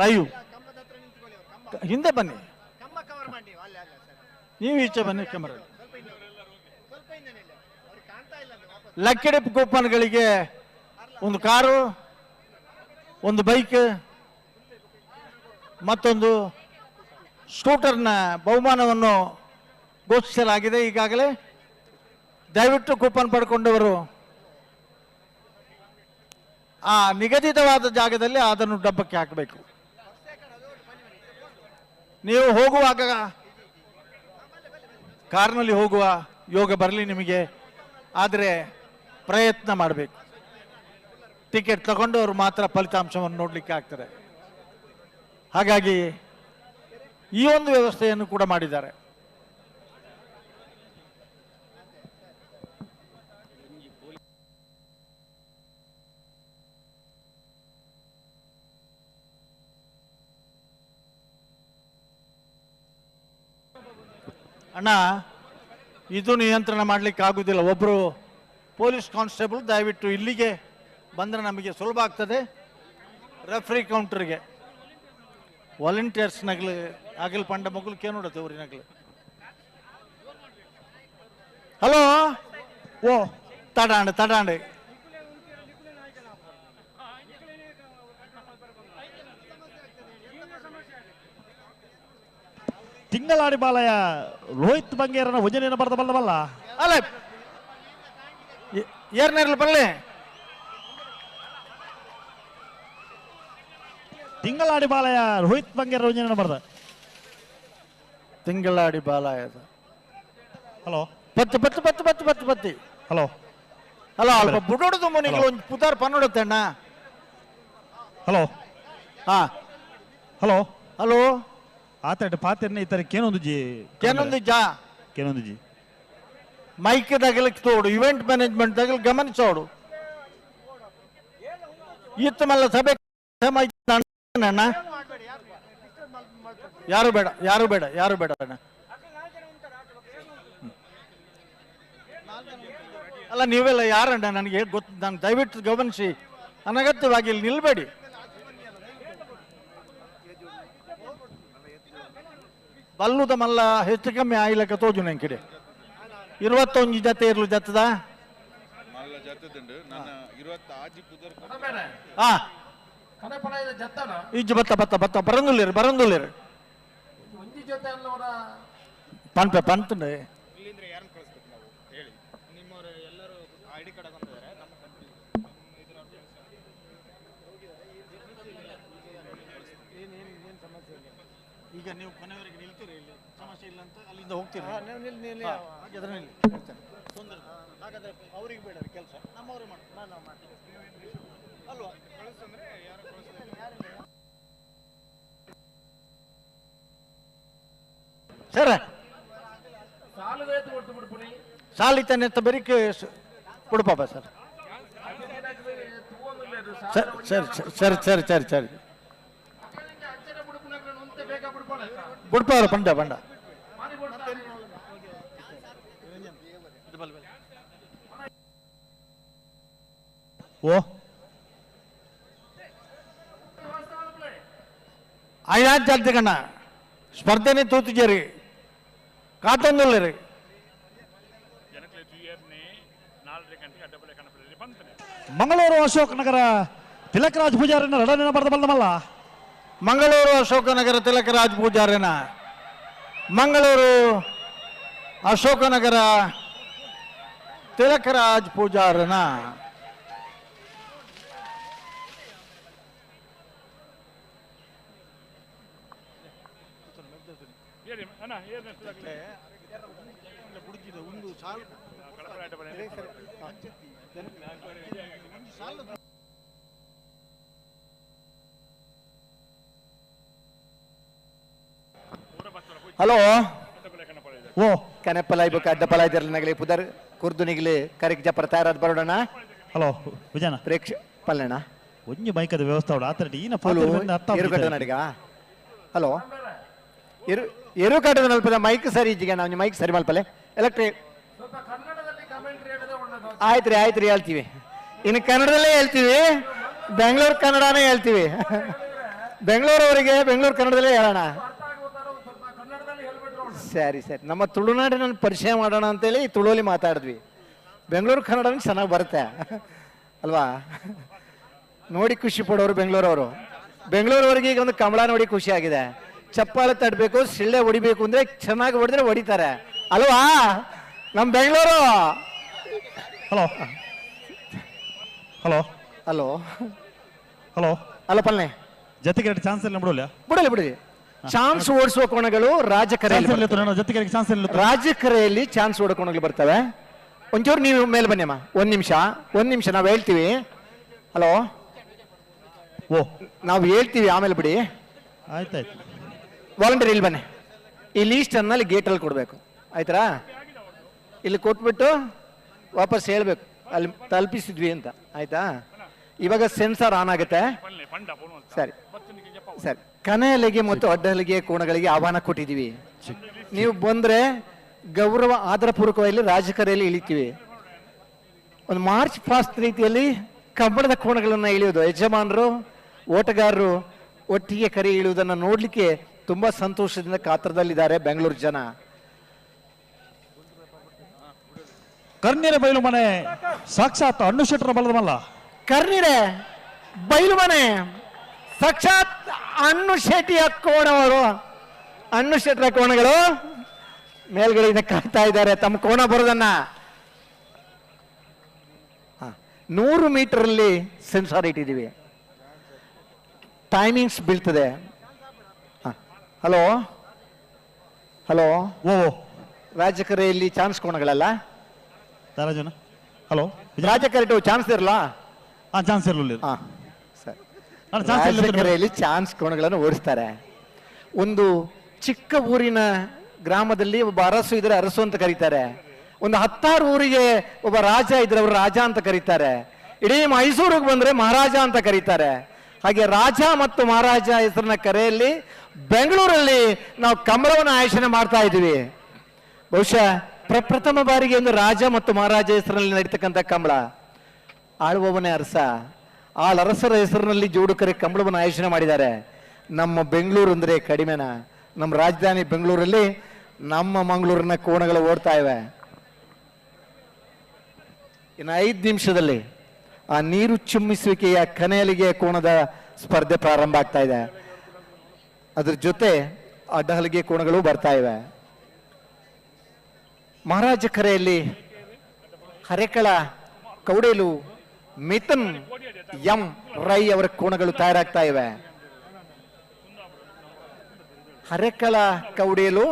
ಲೈವ್ ಹಿಂದೆ ಬನ್ನಿ, ನೀವು ಈಚೆ ಬನ್ನಿ ಕ್ಯಾಮರಾ. ಲಕ್ಕಿ ಡಿಪ್ ಕೂಪನ್ಗಳಿಗೆ ಒಂದು ಕಾರು, ಒಂದು ಬೈಕ್ ಮತ್ತೊಂದು ಸ್ಕೂಟರ್ನ ಬಹುಮಾನವನ್ನು ಘೋಷಿಸಲಾಗಿದೆ ಈಗಾಗಲೇ. ದಯವಿಟ್ಟು ಕೂಪನ್ ಪಡ್ಕೊಂಡವರು ಆ ನಿಗದಿತವಾದ ಜಾಗದಲ್ಲಿ ಅದನ್ನು ಡಬ್ಬಕ್ಕೆ ಹಾಕಬೇಕು. ನೀವು ಹೋಗುವಾಗ ಕಾರ್ನಲ್ಲಿ ಹೋಗುವ ಯೋಗ ಬರಲಿ ನಿಮಗೆ, ಆದರೆ ಪ್ರಯತ್ನ ಮಾಡಬೇಕು. ಟಿಕೆಟ್ ತಗೊಂಡವರು ಮಾತ್ರ ಫಲಿತಾಂಶವನ್ನು ನೋಡಲಿಕ್ಕೆ ಆಗ್ತದೆ. ಹಾಗಾಗಿ ಈ ಒಂದು ವ್ಯವಸ್ಥೆಯನ್ನು ಕೂಡ ಮಾಡಿದ್ದಾರೆ. ಅಣ್ಣ ಇದು ನಿಯಂತ್ರಣ ಮಾಡಲಿಕ್ಕೆ ಆಗುವುದಿಲ್ಲ. ಒಬ್ಬರು ಪೊಲೀಸ್ ಕಾನ್ಸ್ಟೇಬಲ್ ದಯವಿಟ್ಟು ಇಲ್ಲಿಗೆ ಬಂದರೆ ನಮಗೆ ಸುಲಭ ಆಗ್ತದೆ. ರೆಫ್ರಿ ಕೌಂಟರ್ಗೆ ವಾಲಂಟಿಯರ್ಸ್ ನಗಲು ಆಗಲ್ ಪಂಡ ಮಗಲು ಕೇನೋಡತ್ತೆ ಊರಿನಗಲು. ಹಲೋ ಓ ತಡಾಂಡ್ ತಡಾಂಡ್ ತಿಂಗಳಾಡಿ ಬಾಲಯ ರೋಹಿತ್ ಬಂಗೇರನ ವಜನೆಯನ್ನು ಬರೆದ ಬಲ್ಲವಲ್ಲ. ಅಲ್ಲ ಏರ್ನೇರ್ಲಿ ಬರಲಿ. ತಿಂಗಳಾಡಿ ಬಾಲಯ ರೋಹಿತ್ ಬಂಗೇರ ವಜನೆಯನ್ನು ಬರೆದ ತಿಂಗಳಾಡಿ ಬಾಲಯದ. ಹಲೋ ಪತ್ತು ಪತ್ತು ಪತ್ತು ಪತ್ತು ಪತ್ತು ಪತ್ತಿ. ಹಲೋ ಹಲೋ ಅಲ್ಪ ಬುಡೋಡದು ಮನೆಗೆ ಒಂದು ಪುತಾರ್ ಪನ್ನೋಡುತ್ತೆ ಅಣ್ಣ. ಹಲೋ ಹಾ ಹಲೋ ಹಲೋ ಆತಡ ಪಾತೆರ್ನ ಈ ತರ ಕೇನೊಂದು ಜಿ ಮೈಕ್ ದಗಲಿಕ್ಕೆ ತೋಡು ಇವೆಂಟ್ ಮ್ಯಾನೇಜ್ಮೆಂಟ್ ದಗಲ್ ಗಮನಿಸೋಡು. ಇತ್ತ ಮಲ್ಲ ಸಭೆ ಅಣ್ಣ ಯಾರು ಬೇಡ ಯಾರು ಬೇಡ ಯಾರು ಬೇಡ ಅಣ್ಣ. ಅಲ್ಲ ನೀವೆಲ್ಲ ಯಾರಣ್ಣ ನನಗೆ ಗೊತ್ತು. ನಾನು ದಯವಿಟ್ಟು ಗಮನಿಸಿ, ಅನಗತ್ಯವಾಗಿ ಇಲ್ಲಿ ನಿಲ್ಬೇಡಿ. ಬಲ್ಲುದ ಮಲ್ಲ ಹೆಚ್ಚು ಕಮ್ಮಿ ಆಯ್ಲಕ್ಕ ತೋಜು ನನ್ ಕಡೆ 21 ಜತೆ ಇರ್ಲು ಜತ್ತದ ಇಜ್ಜು ಬತ್ತ ಬತ್ತ ಬತ್ತ ಬರಂದುಲ್ಲೇರು ಬರಂದುಲ್ಲೇರು ಪಂಪೆ ಪಂತುಂಡೆ ಈಗ ನೀವು ಕೊನೆವರೆಗೆ ನಿಲ್ತೀರಿ, ಇಲ್ಲಿ ಸಮಸ್ಯೆ ಇಲ್ಲ ಅಂತ ಅಲ್ಲಿಂದ ಹೋಗ್ತೀರಿ. ಹಾಗಾದ್ರೆ ಅವ್ರಿಗೆ ಬೇಡ ಕೆಲಸ, ನಮ್ಮವ್ರಿಗೆ ಮಾಡ್ತೀವಿ ಅಲ್ವಾ? ಸರ್ ಸಾಲಿತನೆ ಬರೀಕೆ ಕೊಡುಪಾಪ ಸರ್. ಸರಿ ಸರಿ ಸರಿ ಸರಿ ಸರಿ ಬಿಡ್ಪಾರ ಬಂಡ ಬಂಡ ಓ ಆಯ್ತು ಚಾಲ್ತಿ ಕಣ್ಣ ಸ್ಪರ್ಧೆನೇ ತೂತಿದ್ದೀರಿ ಕಾತಂದಿಲ್ಲ ರೀ. ಮಂಗಳೂರು ಅಶೋಕನಗರ ತಿಲಕರಾಜ್ ಪೂಜಾರಿನ ರಡನೆನ ಬರ್ದಬಲ್ಲಮಲ್ಲ. ಮಂಗಳೂರು ಅಶೋಕನಗರ ತಿಲಕರಾಜ್ ಪೂಜಾರಿನ ಮಂಗಳೂರು ಅಶೋಕನಗರ ತಿಲಕರಾಜ್ ಪೂಜಾರನ ಹಲೋ ಓ ಕನೆಪ್ಪಲ ಇಬ್ಬಕ್ಕೆ ಅಡ್ಡಪಲ ಇದ್ರಲ್ಲಿ ನಗಲಿ ಪುದರ್ ಕುರ್ದು ನಿಗಲಿ ಕರಿಕ್ ಜಪ್ಪರ ತಯಾರಾದ ಬರೋಣ. ಹಲೋ ವಿಜಯನ ಪ್ರೇಕ್ಷ ಪಲ್ಲಣ್ಣ ಒಂಜಿ ಮೈಕದ ವ್ಯವಸ್ಥೆ ಆತರಡಿ ಈನ ಎರುಕಟ್ಟ ನಡಿಗ. ಹಲೋ ಎರುಕಟ್ಟದ ನಲ್ಪದ ಮೈಕ್ ಸರಿ ಇಜ್ಜಿಗೆ ನಾವು ಮೈಕ್ ಸರಿ ಮಲ್ಪಲೆ ಎಲೆಕ್ಟ್ರಿಕ್ ಆಯ್ತ್ರಿ ಆಯ್ತ್ರಿ ಹೇಳ್ತೀವಿ. ಇನ್ನು ಕನ್ನಡದಲ್ಲೇ ಹೇಳ್ತೀವಿ, ಬೆಂಗಳೂರು ಕನ್ನಡನೇ ಹೇಳ್ತೀವಿ. ಬೆಂಗಳೂರವರಿಗೆ ಬೆಂಗಳೂರು ಕನ್ನಡದಲ್ಲೇ ಹೇಳೋಣ. ಸರಿ ಸರಿ, ನಮ್ಮ ತುಳುನಾಡಿನ ಪರಿಚಯ ಮಾಡೋಣ ಅಂತೇಳಿ ತುಳುವಲ್ಲಿ ಮಾತಾಡಿದ್ವಿ. ಬೆಂಗಳೂರು ಕನ್ನಡ ಚೆನ್ನಾಗಿ ಬರುತ್ತೆ ಅಲ್ವಾ? ನೋಡಿ ಖುಷಿ ಪಡೋರು ಬೆಂಗಳೂರವರು. ಬೆಂಗಳೂರವರಿಗೆ ಈಗ ಒಂದು ಕಮಲ ನೋಡಿ ಖುಷಿ ಆಗಿದೆ. ಚಪ್ಪಾಳೆ ತಟ್ಟಬೇಕು, ಸಿಳ್ಳೆ ಹೊಡಿಬೇಕು ಅಂದ್ರೆ ಚೆನ್ನಾಗಿ ಹೊಡೆದ್ರೆ ಹೊಡಿತಾರೆ ಅಲ್ವಾ ನಮ್ಮ Bengaluru. Hello hello hello hello ಅಲ್ಲ ಪಲ್ಲೆ ಜೊತೆಗೆ ಚಾನ್ಸ್ ಇಲ್ಲ ಬಿಡಲ್ಲ ಬಿಡಲಿ ಬಿಡಿ. ಚಾನ್ಸ್ ಓಡಿಸುವ ಕೋಣಗಳು ರಾಜಕರೆಯಲ್ಲಿ ಚಾನ್ಸ್ ಓಡೋ ಕೋಣಗಳು ಬರ್ತವೆ. ಒಂಚೂರು ನೀವು ಮೇಲೆ ಬನ್ನಿಮ್ಮ, ಒಂದ್ ನಿಮಿಷ ನಾವು ಹೇಳ್ತೀವಿ. ಹಲೋ ಓ ನಾವು ಹೇಳ್ತೀವಿ ಆಮೇಲೆ ಬಿಡಿ. ಆಯ್ತಾಯ್ತು. ವಾಲಂಟಿಯರ್ ಇಲ್ಲಿ ಬನ್ನಿ. ಈ ಲೀಸ್ಟ್ ಅನ್ನಲ್ಲಿ ಗೇಟಲ್ಲಿ ಕೊಡ್ಬೇಕು ಆಯ್ತಾ? ಇಲ್ಲಿ ಕೊಟ್ಬಿಟ್ಟು ವಾಪಸ್ ಹೇಳ್ಬೇಕು ಅಲ್ಲಿ ತಲುಪಿಸಿದ್ವಿ ಅಂತ ಆಯ್ತಾ? ಇವಾಗ ಸೆನ್ಸಾರ್ ಆನ್ ಆಗುತ್ತೆ. ಸರಿ ಸರಿ, ಕನೆಯಲಿಗೆ ಮತ್ತು ಅಡ್ಡಲಿಗೆ ಕೋಣಗಳಿಗೆ ಆಹ್ವಾನ ಕೊಟ್ಟಿದ್ದೀವಿ. ನೀವು ಬಂದ್ರೆ ಗೌರವ ಆದರಪೂರ್ವಕವಾಗಿ ರಾಜಕೀಯದಲ್ಲಿ ಇಳಿತೀವಿ. ಒಂದು ಮಾರ್ಚ್ ಪಾಸ್ಟ್ ರೀತಿಯಲ್ಲಿ ಕಬ್ಬಣದ ಕೋಣಗಳನ್ನ ಇಳಿಯೋದು, ಯಜಮಾನರು ಓಟಗಾರರು ಒಟ್ಟಿಗೆ ಕರೆ ಇಳಿಯುವುದನ್ನು ನೋಡ್ಲಿಕ್ಕೆ ತುಂಬಾ ಸಂತೋಷದಿಂದ ಕಾತರದಲ್ಲಿದ್ದಾರೆ ಬೆಂಗಳೂರು ಜನ. ಕರ್ನೀರ ಬಯಲು ಮನೆ ಸಾಕ್ಷಾತ್ ಹಣ್ಣು ಶೆಟ್ಟರ ಬಲದಮಲ್ಲ. ಕರ್ನೀರೆ ಬಯಲು ಮನೆ ಸಾಕ್ಷಾತ್ ಹಣ್ಣು ಶೆಟ್ಟಿಯ ಕೋಣವರು, ಹಣ್ಣು ಶೆಟ್ಟರ ಕೋಣಗಳು ಮೇಲ್ಗಡೆಯಿಂದ ಕಾಯ್ತಾ ಇದ್ದಾರೆ ತಮ್ಮ ಕೋಣ ಬರೋದನ್ನ. 100 ಮೀಟರ್ ಸೆನ್ಸಾರ್ ಇಟ್ಟಿದ್ದೀವಿ, ಟೈಮಿಂಗ್ಸ್ ಬೀಳ್ತದೆ. ಹಲೋ ಹಲೋ ಓ ರಾಜಕೀಯದಲ್ಲಿ ಚಾನ್ಸ್ ಕೋಣಗಳಲ್ಲ. ಹಲೋ ರಾಜಕೀಯ ಚಾನ್ಸ್ ಇರಲ್ಲ. ಚಾನ್ಸ್ ಇರಲಿಲ್ಲ. ರಾಜಕೀಯದಲ್ಲಿ ಚಾನ್ಸ್ ಕೋಣಗಳನ್ನು ಓಡಿಸ್ತಾರೆ. ಒಂದು ಚಿಕ್ಕ ಊರಿನ ಗ್ರಾಮದಲ್ಲಿ ಒಬ್ಬ ಅರಸು ಇದ್ರೆ ಅರಸು ಅಂತ ಕರೀತಾರೆ. ಒಂದು 10 ಊರಿಗೆ ಒಬ್ಬ ರಾಜ ಇದ್ರೆ ಅವರು ರಾಜ ಅಂತ ಕರೀತಾರೆ. ಇಡೀ ಮೈಸೂರಿಗೆ ಬಂದ್ರೆ ಮಹಾರಾಜ ಅಂತ ಕರೀತಾರೆ. ಹಾಗೆ ರಾಜ ಮತ್ತು ಮಹಾರಾಜ ಹೆಸರಿನ ಕರೆಯಲ್ಲಿ ಬೆಂಗಳೂರಲ್ಲಿ ನಾವು ಕಂಬಳವನ್ನು ಆಯೋಜನೆ ಮಾಡ್ತಾ ಇದ್ದೀವಿ. ಬಹುಶಃ ಪ್ರಪ್ರಥಮ ಬಾರಿಗೆ ಒಂದು ರಾಜ ಮತ್ತು ಮಹಾರಾಜ ಹೆಸರಿನಲ್ಲಿ ನಡೀತಕ್ಕಂಥ ಕಂಬಳ. ಆಳುವವನೇ ಅರಸ, ಅರಸರ ಹೆಸರಿನಲ್ಲಿ ಜೋಡುಕರೆ ಕಂಬಳವನ್ನು ಆಯೋಜನೆ ಮಾಡಿದ್ದಾರೆ. ನಮ್ಮ ಬೆಂಗಳೂರು ಅಂದ್ರೆ ಕಡಿಮೆನಾ? ನಮ್ಮ ರಾಜಧಾನಿ ಬೆಂಗಳೂರಲ್ಲಿ ನಮ್ಮ ಮಂಗಳೂರಿನ ಕೋಣಗಳು ಓಡ್ತಾ ಇವೆ. ಇನ್ನು 5 ನಿಮಿಷದಲ್ಲಿ ಆ ನೀರು ಚುಮ್ಮಿಸುವಿಕೆಯ ಕನೆಯಲಿಗೆ ಕೋಣದ ಸ್ಪರ್ಧೆ ಪ್ರಾರಂಭ ಆಗ್ತಾ ಇದೆ. ಅದ್ರ ಜೊತೆ ಅಡ್ಡಹಲಿಗೆ ಕೋಣಗಳು ಬರ್ತಾ ಇವೆ. ಮಹಾರಾಜ ಕರೆಯಲ್ಲಿ ಹರೆಕಳ ಕೌಡೇಲು ಮಿಥುನ್ ಎಂ ರೈ ಅವರ ಕೋಣಗಳು ತಯಾರಾಗ್ತಾ ಇವೆ. ಹರೆಕಳ ಕೌಡೇಲು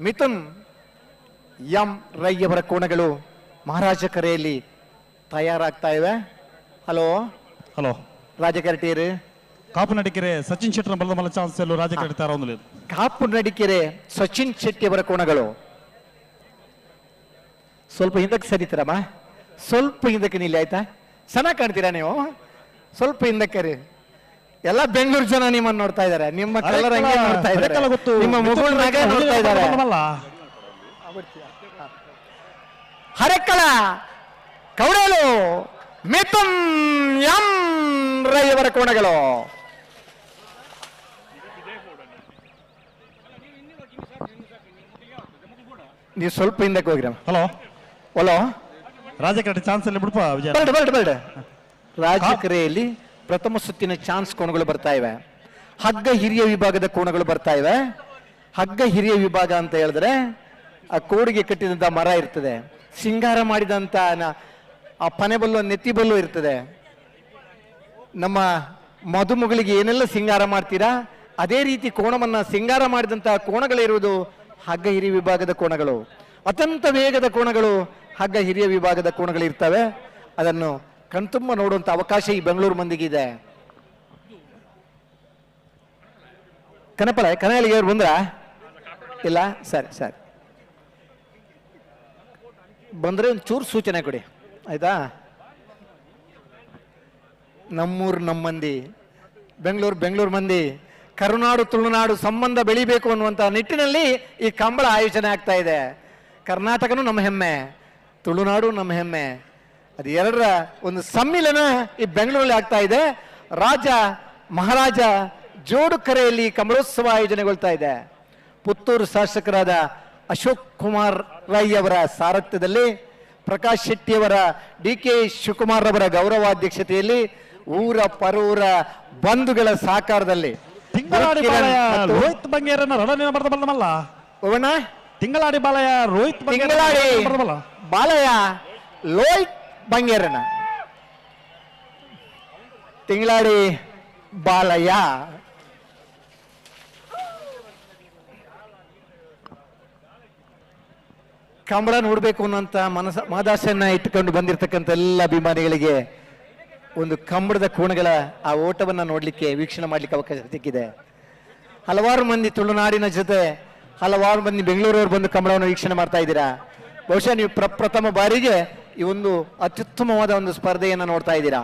ಮಿಥುನ್ ಎಂ ರೈ ಅವರ ಕೋಣಗಳು ಮಹಾರಾಜ ಕರೆಯಲ್ಲಿ ತಯಾರಾಗ್ತಾ ಇವೆ. ಹಲೋ ಹಲೋ ರಾಜಕರಟಿಯರು ಕಾಪು ನಡಿಕೆರೆ ಸಚಿನ್ ಶೆಟ್ಟರ್ ಬಲದ ಮಲ್ಲ ಚಾನ್ಸ್ ಎಲ್ಲೂ ರಾಜಕರಟಿ ತಾರೊಂದು ಕಾಪು ನಡಿಕೆರೆ ಸಚಿನ್ ಶೆಟ್ಟಿ ಅವರ ಕೋಣಗಳು. ಸ್ವಲ್ಪ ಹಿಂದಕ್ಕೆ ಸರಿತೀರಮ್ಮ, ಸ್ವಲ್ಪ ಹಿಂದಕ್ಕೆ ನಿಲ್ಲಿ ಆಯ್ತಾ? ಚೆನ್ನಾಗಿ ಕಾಣ್ತೀರಾ ನೀವು, ಸ್ವಲ್ಪ ಹಿಂದಕ್ಕೆ ರೀ. ಎಲ್ಲ ಬೆಂಗಳೂರು ಜನ ನಿಮ್ಮನ್ನು ನೋಡ್ತಾ ಇದ್ದಾರೆ, ನಿಮ್ಮ ಕಲರ್ ಹಂಗೆ ನೋಡ್ತಾ ಇದ್ದಾರೆ, ನಿಮ್ಮ ಮುಗುಳ್ನಾಗೆ ನೋಡ್ತಾ ಇದ್ದಾರೆ. ಹರೆಕಳ ಕೌಡೇಲು ಮಿಥುನ್ ಎಂ ರೈ ಅವರ ಕೋಣಗಳು. ನೀವು ಸ್ವಲ್ಪ ಹಿಂದಕ್ಕೆ ಹೋಗ್ರಿ. ಹಲೋ ಹಲೋ ರಾಜಕರಟಿ ಚಾನ್ಸ್ ಅಲ್ಲಿ ಬಿಡಪ್ಪ ವಿಜಯ. ಬರ್ಡ್ ರಾಜಕರೆಯಲ್ಲಿ ಪ್ರಥಮ ಸುತ್ತಿನ ಚಾನ್ಸ್ ಕೋಣಗಳು ಬರ್ತಾ ಇವೆ. ಹಗ್ಗ ಹಿರಿಯ ವಿಭಾಗದ ಕೋಣಗಳು ಬರ್ತಾ ಇವೆ. ಹಗ್ಗ ಹಿರಿಯ ವಿಭಾಗ ಅಂತ ಹೇಳಿದ್ರೆ ಆ ಕೋಡಿಗೆ ಕಟ್ಟಿದಂತ ಮರ ಇರ್ತದೆ, ಸಿಂಗಾರ ಮಾಡಿದಂತ ಆ ಪನೆಬಲ್ಲು ನೆತ್ತಿಬಲ್ಲು ಇರ್ತದೆ. ನಮ್ಮ ಮದುಮಗಳಿಗೆ ಏನೆಲ್ಲ ಸಿಂಗಾರ ಮಾಡ್ತೀರಾ ಅದೇ ರೀತಿ ಕೋಣವನ್ನ ಸಿಂಗಾರ ಮಾಡಿದಂತಹ ಕೋಣಗಳಿರುವುದು ಹಗ್ಗ ಹಿರಿಯ ವಿಭಾಗದ ಕೋಣಗಳು. ಅತ್ಯಂತ ವೇಗದ ಕೋಣಗಳು ಹಗ್ಗ ಹಿರಿಯ ವಿಭಾಗದ ಕೋಣಗಳು ಇರ್ತವೆ. ಅದನ್ನು ಕಣ್ತುಂಬ ನೋಡುವಂತ ಅವಕಾಶ ಈ ಬೆಂಗಳೂರು ಮಂದಿಗೆ ಇದೆ. ಕನಪಳಿಗೆ ಅವ್ರು ಬಂದ್ರ ಇಲ್ಲ? ಸರಿ ಸರಿ, ಬಂದ್ರೆ ಒಂದು ಚೂರು ಸೂಚನೆ ಕೊಡಿ ಆಯ್ತಾ? ನಮ್ಮೂರು ನಮ್ಮ ಮಂದಿ, ಬೆಂಗಳೂರು ಮಂದಿ, ಕರುನಾಡು ತುಳುನಾಡು ಸಂಬಂಧ ಬೆಳಿಬೇಕು ಅನ್ನುವಂತ ನಿಟ್ಟಿನಲ್ಲಿ ಈ ಕಂಬಳ ಆಯೋಜನೆ ಆಗ್ತಾ ಇದೆ. ಕರ್ನಾಟಕನೂ ನಮ್ಮ ಹೆಮ್ಮೆ, ತುಳುನಾಡು ನಮ್ಮ ಹೆಮ್ಮೆ, ಅದು ಎರಡರ ಒಂದು ಸಮ್ಮಿಲನ ಈ ಬೆಂಗಳೂರಲ್ಲಿ ಆಗ್ತಾ ಇದೆ. ರಾಜ ಮಹಾರಾಜ ಜೋಡು ಕರೆಯಲ್ಲಿ ಕಂಬಳೋತ್ಸವ ಆಯೋಜನೆಗೊಳ್ತಾ ಇದೆ. ಪುತ್ತೂರು ಶಾಸಕರಾದ ಅಶೋಕ್ ಕುಮಾರ್ ರೈ ಅವರ ಸಾರಥ್ಯದಲ್ಲಿ, ಪ್ರಕಾಶ್ ಶೆಟ್ಟಿಯವರ DK ಶಿವಕುಮಾರ್ ಅವರ ಗೌರವಾಧ್ಯಕ್ಷತೆಯಲ್ಲಿ, ಊರ ಪರೂರ ಬಂಧುಗಳ ಸಹಕಾರದಲ್ಲಿ ರೋಹಿತ್ ಬಂಗೇರನ್ನ ರಣನೇನ ಬರ್ದಬಲ್ಲಮಲ್ಲ ಓವಣ್ಣ. ತಿಂಗಳಾಡಿ ಬಾಲಯ ರೋಹಿತ್ ತಿಂಗಳಾಡಿ ಬಾಲಯ ಲೋಹಿತ್ ಬಂಗೇರನ ತಿಂಗಳಾಡಿ ಬಾಲಯ್ಯ ಕಂಬಳ ನೋಡ್ಬೇಕು ಅನ್ನೋಂತ ಮಹದಾಸೆಯನ್ನ ಇಟ್ಟುಕೊಂಡು ಬಂದಿರತಕ್ಕಂಥ ಎಲ್ಲ ಅಭಿಮಾನಿಗಳಿಗೆ ಒಂದು ಕಂಬಳದ ಕೋಣಗಳ ಆ ಓಟವನ್ನ ನೋಡ್ಲಿಕ್ಕೆ, ವೀಕ್ಷಣೆ ಮಾಡ್ಲಿಕ್ಕೆ ಅವಕಾಶ ಸಿಕ್ಕಿದೆ. ಹಲವಾರು ಮಂದಿ ತುಳುನಾಡಿನ ಜೊತೆ ಹಲವಾರು ಮಂದಿ ಬೆಂಗಳೂರವರು ಬಂದು ಕಂಬಳವನ್ನು ವೀಕ್ಷಣೆ ಮಾಡ್ತಾ ಇದ್ದೀರಾ. ಬಹುಶಃ ನೀವು ಪ್ರಥಮ ಬಾರಿಗೆ ಈ ಒಂದು ಅತ್ಯುತ್ತಮವಾದ ಒಂದು ಸ್ಪರ್ಧೆಯನ್ನ ನೋಡ್ತಾ ಇದ್ದೀರಾ.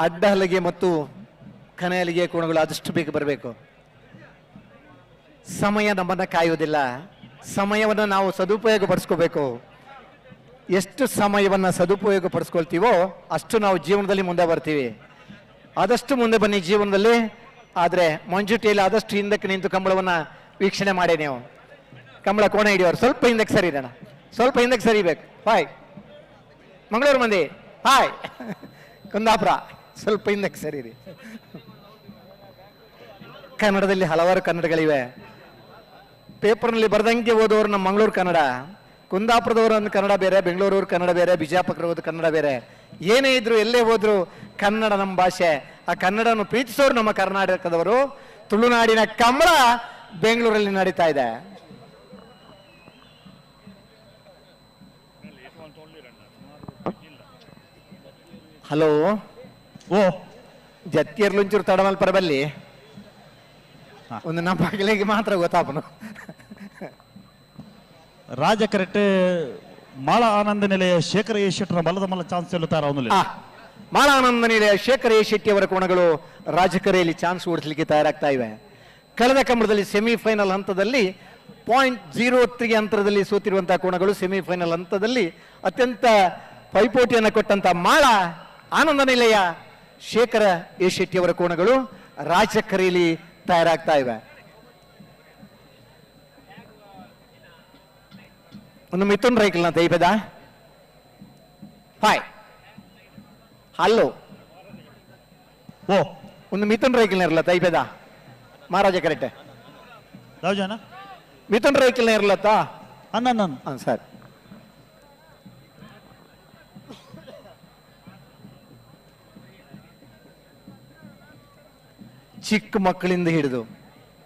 ಅಡ್ಡ ಹಲಗೆ ಮತ್ತು ಕನೆ ಹಲಗೆ ಕೋಣಗಳು ಆದಷ್ಟು ಬೇಗ ಬರಬೇಕು. ಸಮಯ ನಮ್ಮನ್ನ ಕಾಯುವುದಿಲ್ಲ, ಸಮಯವನ್ನ ನಾವು ಸದುಪಯೋಗ ಪಡಿಸ್ಕೋಬೇಕು. ಎಷ್ಟು ಸಮಯವನ್ನ ಸದುಪಯೋಗ ಪಡಿಸ್ಕೊಳ್ತೀವೋ ಅಷ್ಟು ನಾವು ಜೀವನದಲ್ಲಿ ಮುಂದೆ ಬರ್ತೀವಿ. ಆದಷ್ಟು ಮುಂದೆ ಬನ್ನಿ ಜೀವನದಲ್ಲಿ. ಆದ್ರೆ ಮಂಜುಟಿಯಲ್ಲಿ ಆದಷ್ಟು ಹಿಂದಕ್ಕೆ ನಿಂತು ಕಂಬಳವನ್ನ ವೀಕ್ಷಣೆ ಮಾಡಿ. ನೀವು ಕಂಬಳ ಕೋಣೆ ಹಿಡಿಯೋರು ಸ್ವಲ್ಪ ಹಿಂದಕ್ಕೆ ಸರಿದಣ, ಸ್ವಲ್ಪ ಹಿಂದಕ್ಕೆ ಸರಿಬೇಕು. ಹಾಯ್ ಮಂಗಳೂರು ಮಂದಿ, ಹಾಯ್ ಕುಂದಾಪುರ, ಸ್ವಲ್ಪ ಹಿಂದಕ್ಕೆ ಸರಿರಿ. ಕನ್ನಡದಲ್ಲಿ ಹಲವಾರು ಕನ್ನಡಗಳಿವೆ. ಪೇಪರ್ನಲ್ಲಿ ಬರ್ದಂಗೆ ಓದೋರು ನಮ್ಮ ಮಂಗಳೂರು ಕನ್ನಡ, ಕುಂದಾಪುರದವರು ಒಂದು ಕನ್ನಡ ಬೇರೆ, ಬೆಂಗಳೂರವ್ರ ಕನ್ನಡ ಬೇರೆ, ಬಿಜಾಪುರವ್ರ ಕನ್ನಡ ಬೇರೆ. ಏನೇ ಇದ್ರು ಎಲ್ಲೇ ಹೋದ್ರು ಕನ್ನಡ ನಮ್ಮ ಭಾಷೆ. ಆ ಕನ್ನಡವನ್ನು ಪ್ರೀತಿಸೋರು ನಮ್ಮ ಕರ್ನಾಟಕದವರು. ತುಳುನಾಡಿನ ಕಂಬಳ ಬೆಂಗಳೂರಲ್ಲಿ ನಡೀತಾ ಇದೆ. ಹಲೋ ಓ ಜತ್ತಿಯರ್ಲುಂಚೂರು ತಡಮಲ್ ಪರಬಲ್ಲಿ ಒಂದು ನಮ್ಮ ಮಗಳಿಗೆ ಮಾತ್ರ ಗೊತ್ತಾಪನು. ರಾಜಕರಟ್ಟೆ ಮಾಳ ಆನಂದ ನಿಲಯ ಶೇಖರ ಎ ಶೆಟ್ಟರ ಬಲದ ಮಲ್ಲ ಚಾನ್ಸ್ ಎಲ್ಲುತ್ತಾರ ಅವನಲ್ಲಿ. ಮಾಳ ಆನಂದ ನಿಲಯ ಶೇಖರ ಎ ಶೆಟ್ಟಿ ಅವರ ಕೋಣಗಳು ರಾಜಕರೆಯಲ್ಲಿ ಚಾನ್ಸ್ ಓಡಿಸಲಿಕ್ಕೆ ತಯಾರಾಗ್ತಾ ಇವೆ. ಕಳೆದ ಕಂಬಳದಲ್ಲಿ ಸೆಮಿಫೈನಲ್ ಹಂತದಲ್ಲಿ 0.03 ಅಂತರದಲ್ಲಿ ಸೋತಿರುವಂತಹ ಕೋಣಗಳು ಸೆಮಿಫೈನಲ್ ಹಂತದಲ್ಲಿ ಅತ್ಯಂತ ಪೈಪೋಟಿಯನ್ನು ಕೊಟ್ಟಂತ ಮಾಳ ಆನಂದ ನಿಲಯ ಶೇಖರ ಎ ಶೆಟ್ಟಿ ಅವರ ಕೋಣಗಳು ರಾಜಕರೆಯಲ್ಲಿ ತಯಾರಾಗ್ತಾ ಇವೆ. ಒಂದು ಮಿಥುನ್ ರೈಕಲ್ನ ದೈವದ ಹಾಯ್ ಹಲೋ ಓ ಒಂದು ಮಿಥುನ್ ರೈಕಲ್ನ ಇರಲತ್ತ ಐಪೇದ ಮಹಾರಾಜ ಕರೆಕ್ಟ್ ಯಾವ ಜನ ಮಿಥುನ್ ರೈಕಲ್ನ ಇರಲತ್ತ ಅನ್ನ ಸರ್ ಚಿಕ್ಕ ಮಕ್ಕಳಿಂದ ಹಿಡಿದು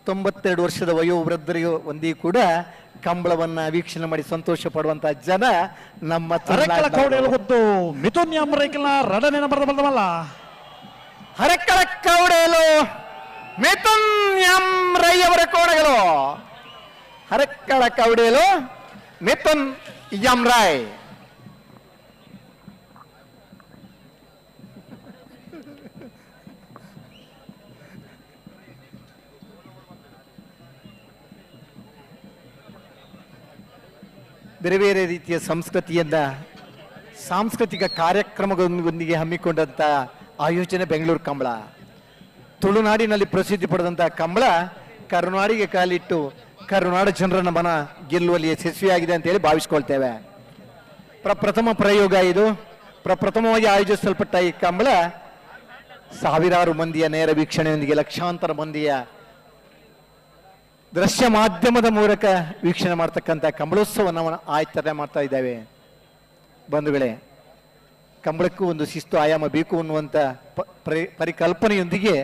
92 ವರ್ಷದ ವಯೋವೃದ್ಧರಿಗೂ ಒಂದಿ ಕೂಡ ಕಂಬಳವನ್ನ ವೀಕ್ಷಣೆ ಮಾಡಿ ಸಂತೋಷ ಪಡುವಂತ ಜನ ನಮ್ಮ ಗೊತ್ತು ಮಿಥುನ್ ಎಂಬರೈಕಲ್ನ ರಡನೇನ ಬರ್ದಮಲ್ಲ ಹರಕ್ಕಳ ಕೌಡೇಲು ಮಿಥುನ್ ಎಂ ರೈ ಅವರ ಕೋಣಗಳು ಹರಕ್ಕಳ ಕೌಡೇಲು ಮಿಥುನ್ ಎಂ ರೈ ಬೇರೆ ಬೇರೆ ರೀತಿಯ ಸಂಸ್ಕೃತಿಯನ್ನ ಸಾಂಸ್ಕೃತಿಕ ಕಾರ್ಯಕ್ರಮಗಳೊಂದಿಗೆ ಹಮ್ಮಿಕೊಂಡಂತ ಆಯೋಜನೆ ಬೆಂಗಳೂರು ಕಂಬಳ. ತುಳುನಾಡಿನಲ್ಲಿ ಪ್ರಸಿದ್ಧಿ ಪಡೆದಂತಹ ಕಂಬಳ ಕರುನಾಡಿಗೆ ಕಾಲಿಟ್ಟು ಕರುನಾಡು ಜನರನ್ನ ಮನ ಗೆಲ್ಲುವಲ್ಲಿ ಯಶಸ್ವಿಯಾಗಿದೆ ಅಂತ ಹೇಳಿ ಭಾವಿಸ್ಕೊಳ್ತೇವೆ. ಪ್ರಥಮ ಪ್ರಯೋಗ ಇದು. ಪ್ರಥಮವಾಗಿ ಆಯೋಜಿಸಲ್ಪಟ್ಟ ಈ ಕಂಬಳ ಸಾವಿರಾರು ಮಂದಿಯ ನೇರ ವೀಕ್ಷಣೆಯೊಂದಿಗೆ ಲಕ್ಷಾಂತರ ಮಂದಿಯ ದೃಶ್ಯ ಮಾಧ್ಯಮದ ಮೂಲಕ ವೀಕ್ಷಣೆ ಮಾಡ್ತಕ್ಕಂಥ ಕಂಬಳೋತ್ಸವವನ್ನು ಆಚರಣೆ ಮಾಡ್ತಾ ಇದ್ದೇವೆ. ಬಂಧುಗಳೇ, ಕಂಬಳಕ್ಕೂ ಒಂದು ಶಿಸ್ತು ಆಯಾಮ ಬೇಕು ಅನ್ನುವಂಥ ಪರಿಕಲ್ಪನೆಯೊಂದಿಗೆ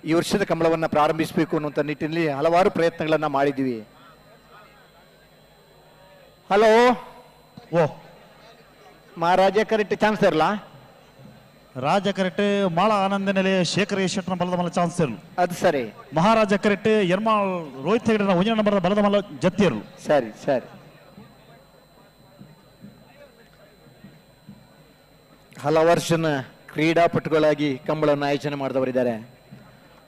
ಈ ವರ್ಷದ ಕಂಬಳವನ್ನು ಪ್ರಾರಂಭಿಸಬೇಕು ಅನ್ನುವಂಥ ನಿಟ್ಟಿನಲ್ಲಿ ಹಲವಾರು ಪ್ರಯತ್ನಗಳನ್ನು ಮಾಡಿದ್ವಿ. ಹಲೋ ಓ ಮಹಾರಾಜ ಕರೆಕ್ಟ್ ಚಾನ್ಸ್ ಇರಲ್ಲ ರಾಜ ಕರೆಕ್ಟ್ ಮಾಳ ಆನಂದ ನೆಲೆಯ ಶೇಖರ ಶೆಟ್ಟನ ಬಲದ ಮಲ್ಲ ಚಾನ್ಸ್ ಇರಲು ಅದು ಸರಿ. ಮಹಾರಾಜ ಕರೆಕ್ಟ್ ಎರ್ಮಾಳ್ ರೋಹಿತ್ ಹೆಗಡೆನ ಒಂಜನ ನಂಬರ್ ಬಲದ ಮಲ್ಲ ಜತ್ತಿ ಇರಲು ಸರಿ ಸರಿ. ಹಲವಾರು ಜನ ಕ್ರೀಡಾಪಟುಗಳಾಗಿ ಕಂಬಳವನ್ನು ಆಯೋಜನೆ ಮಾಡಿದವರಿದ್ದಾರೆ.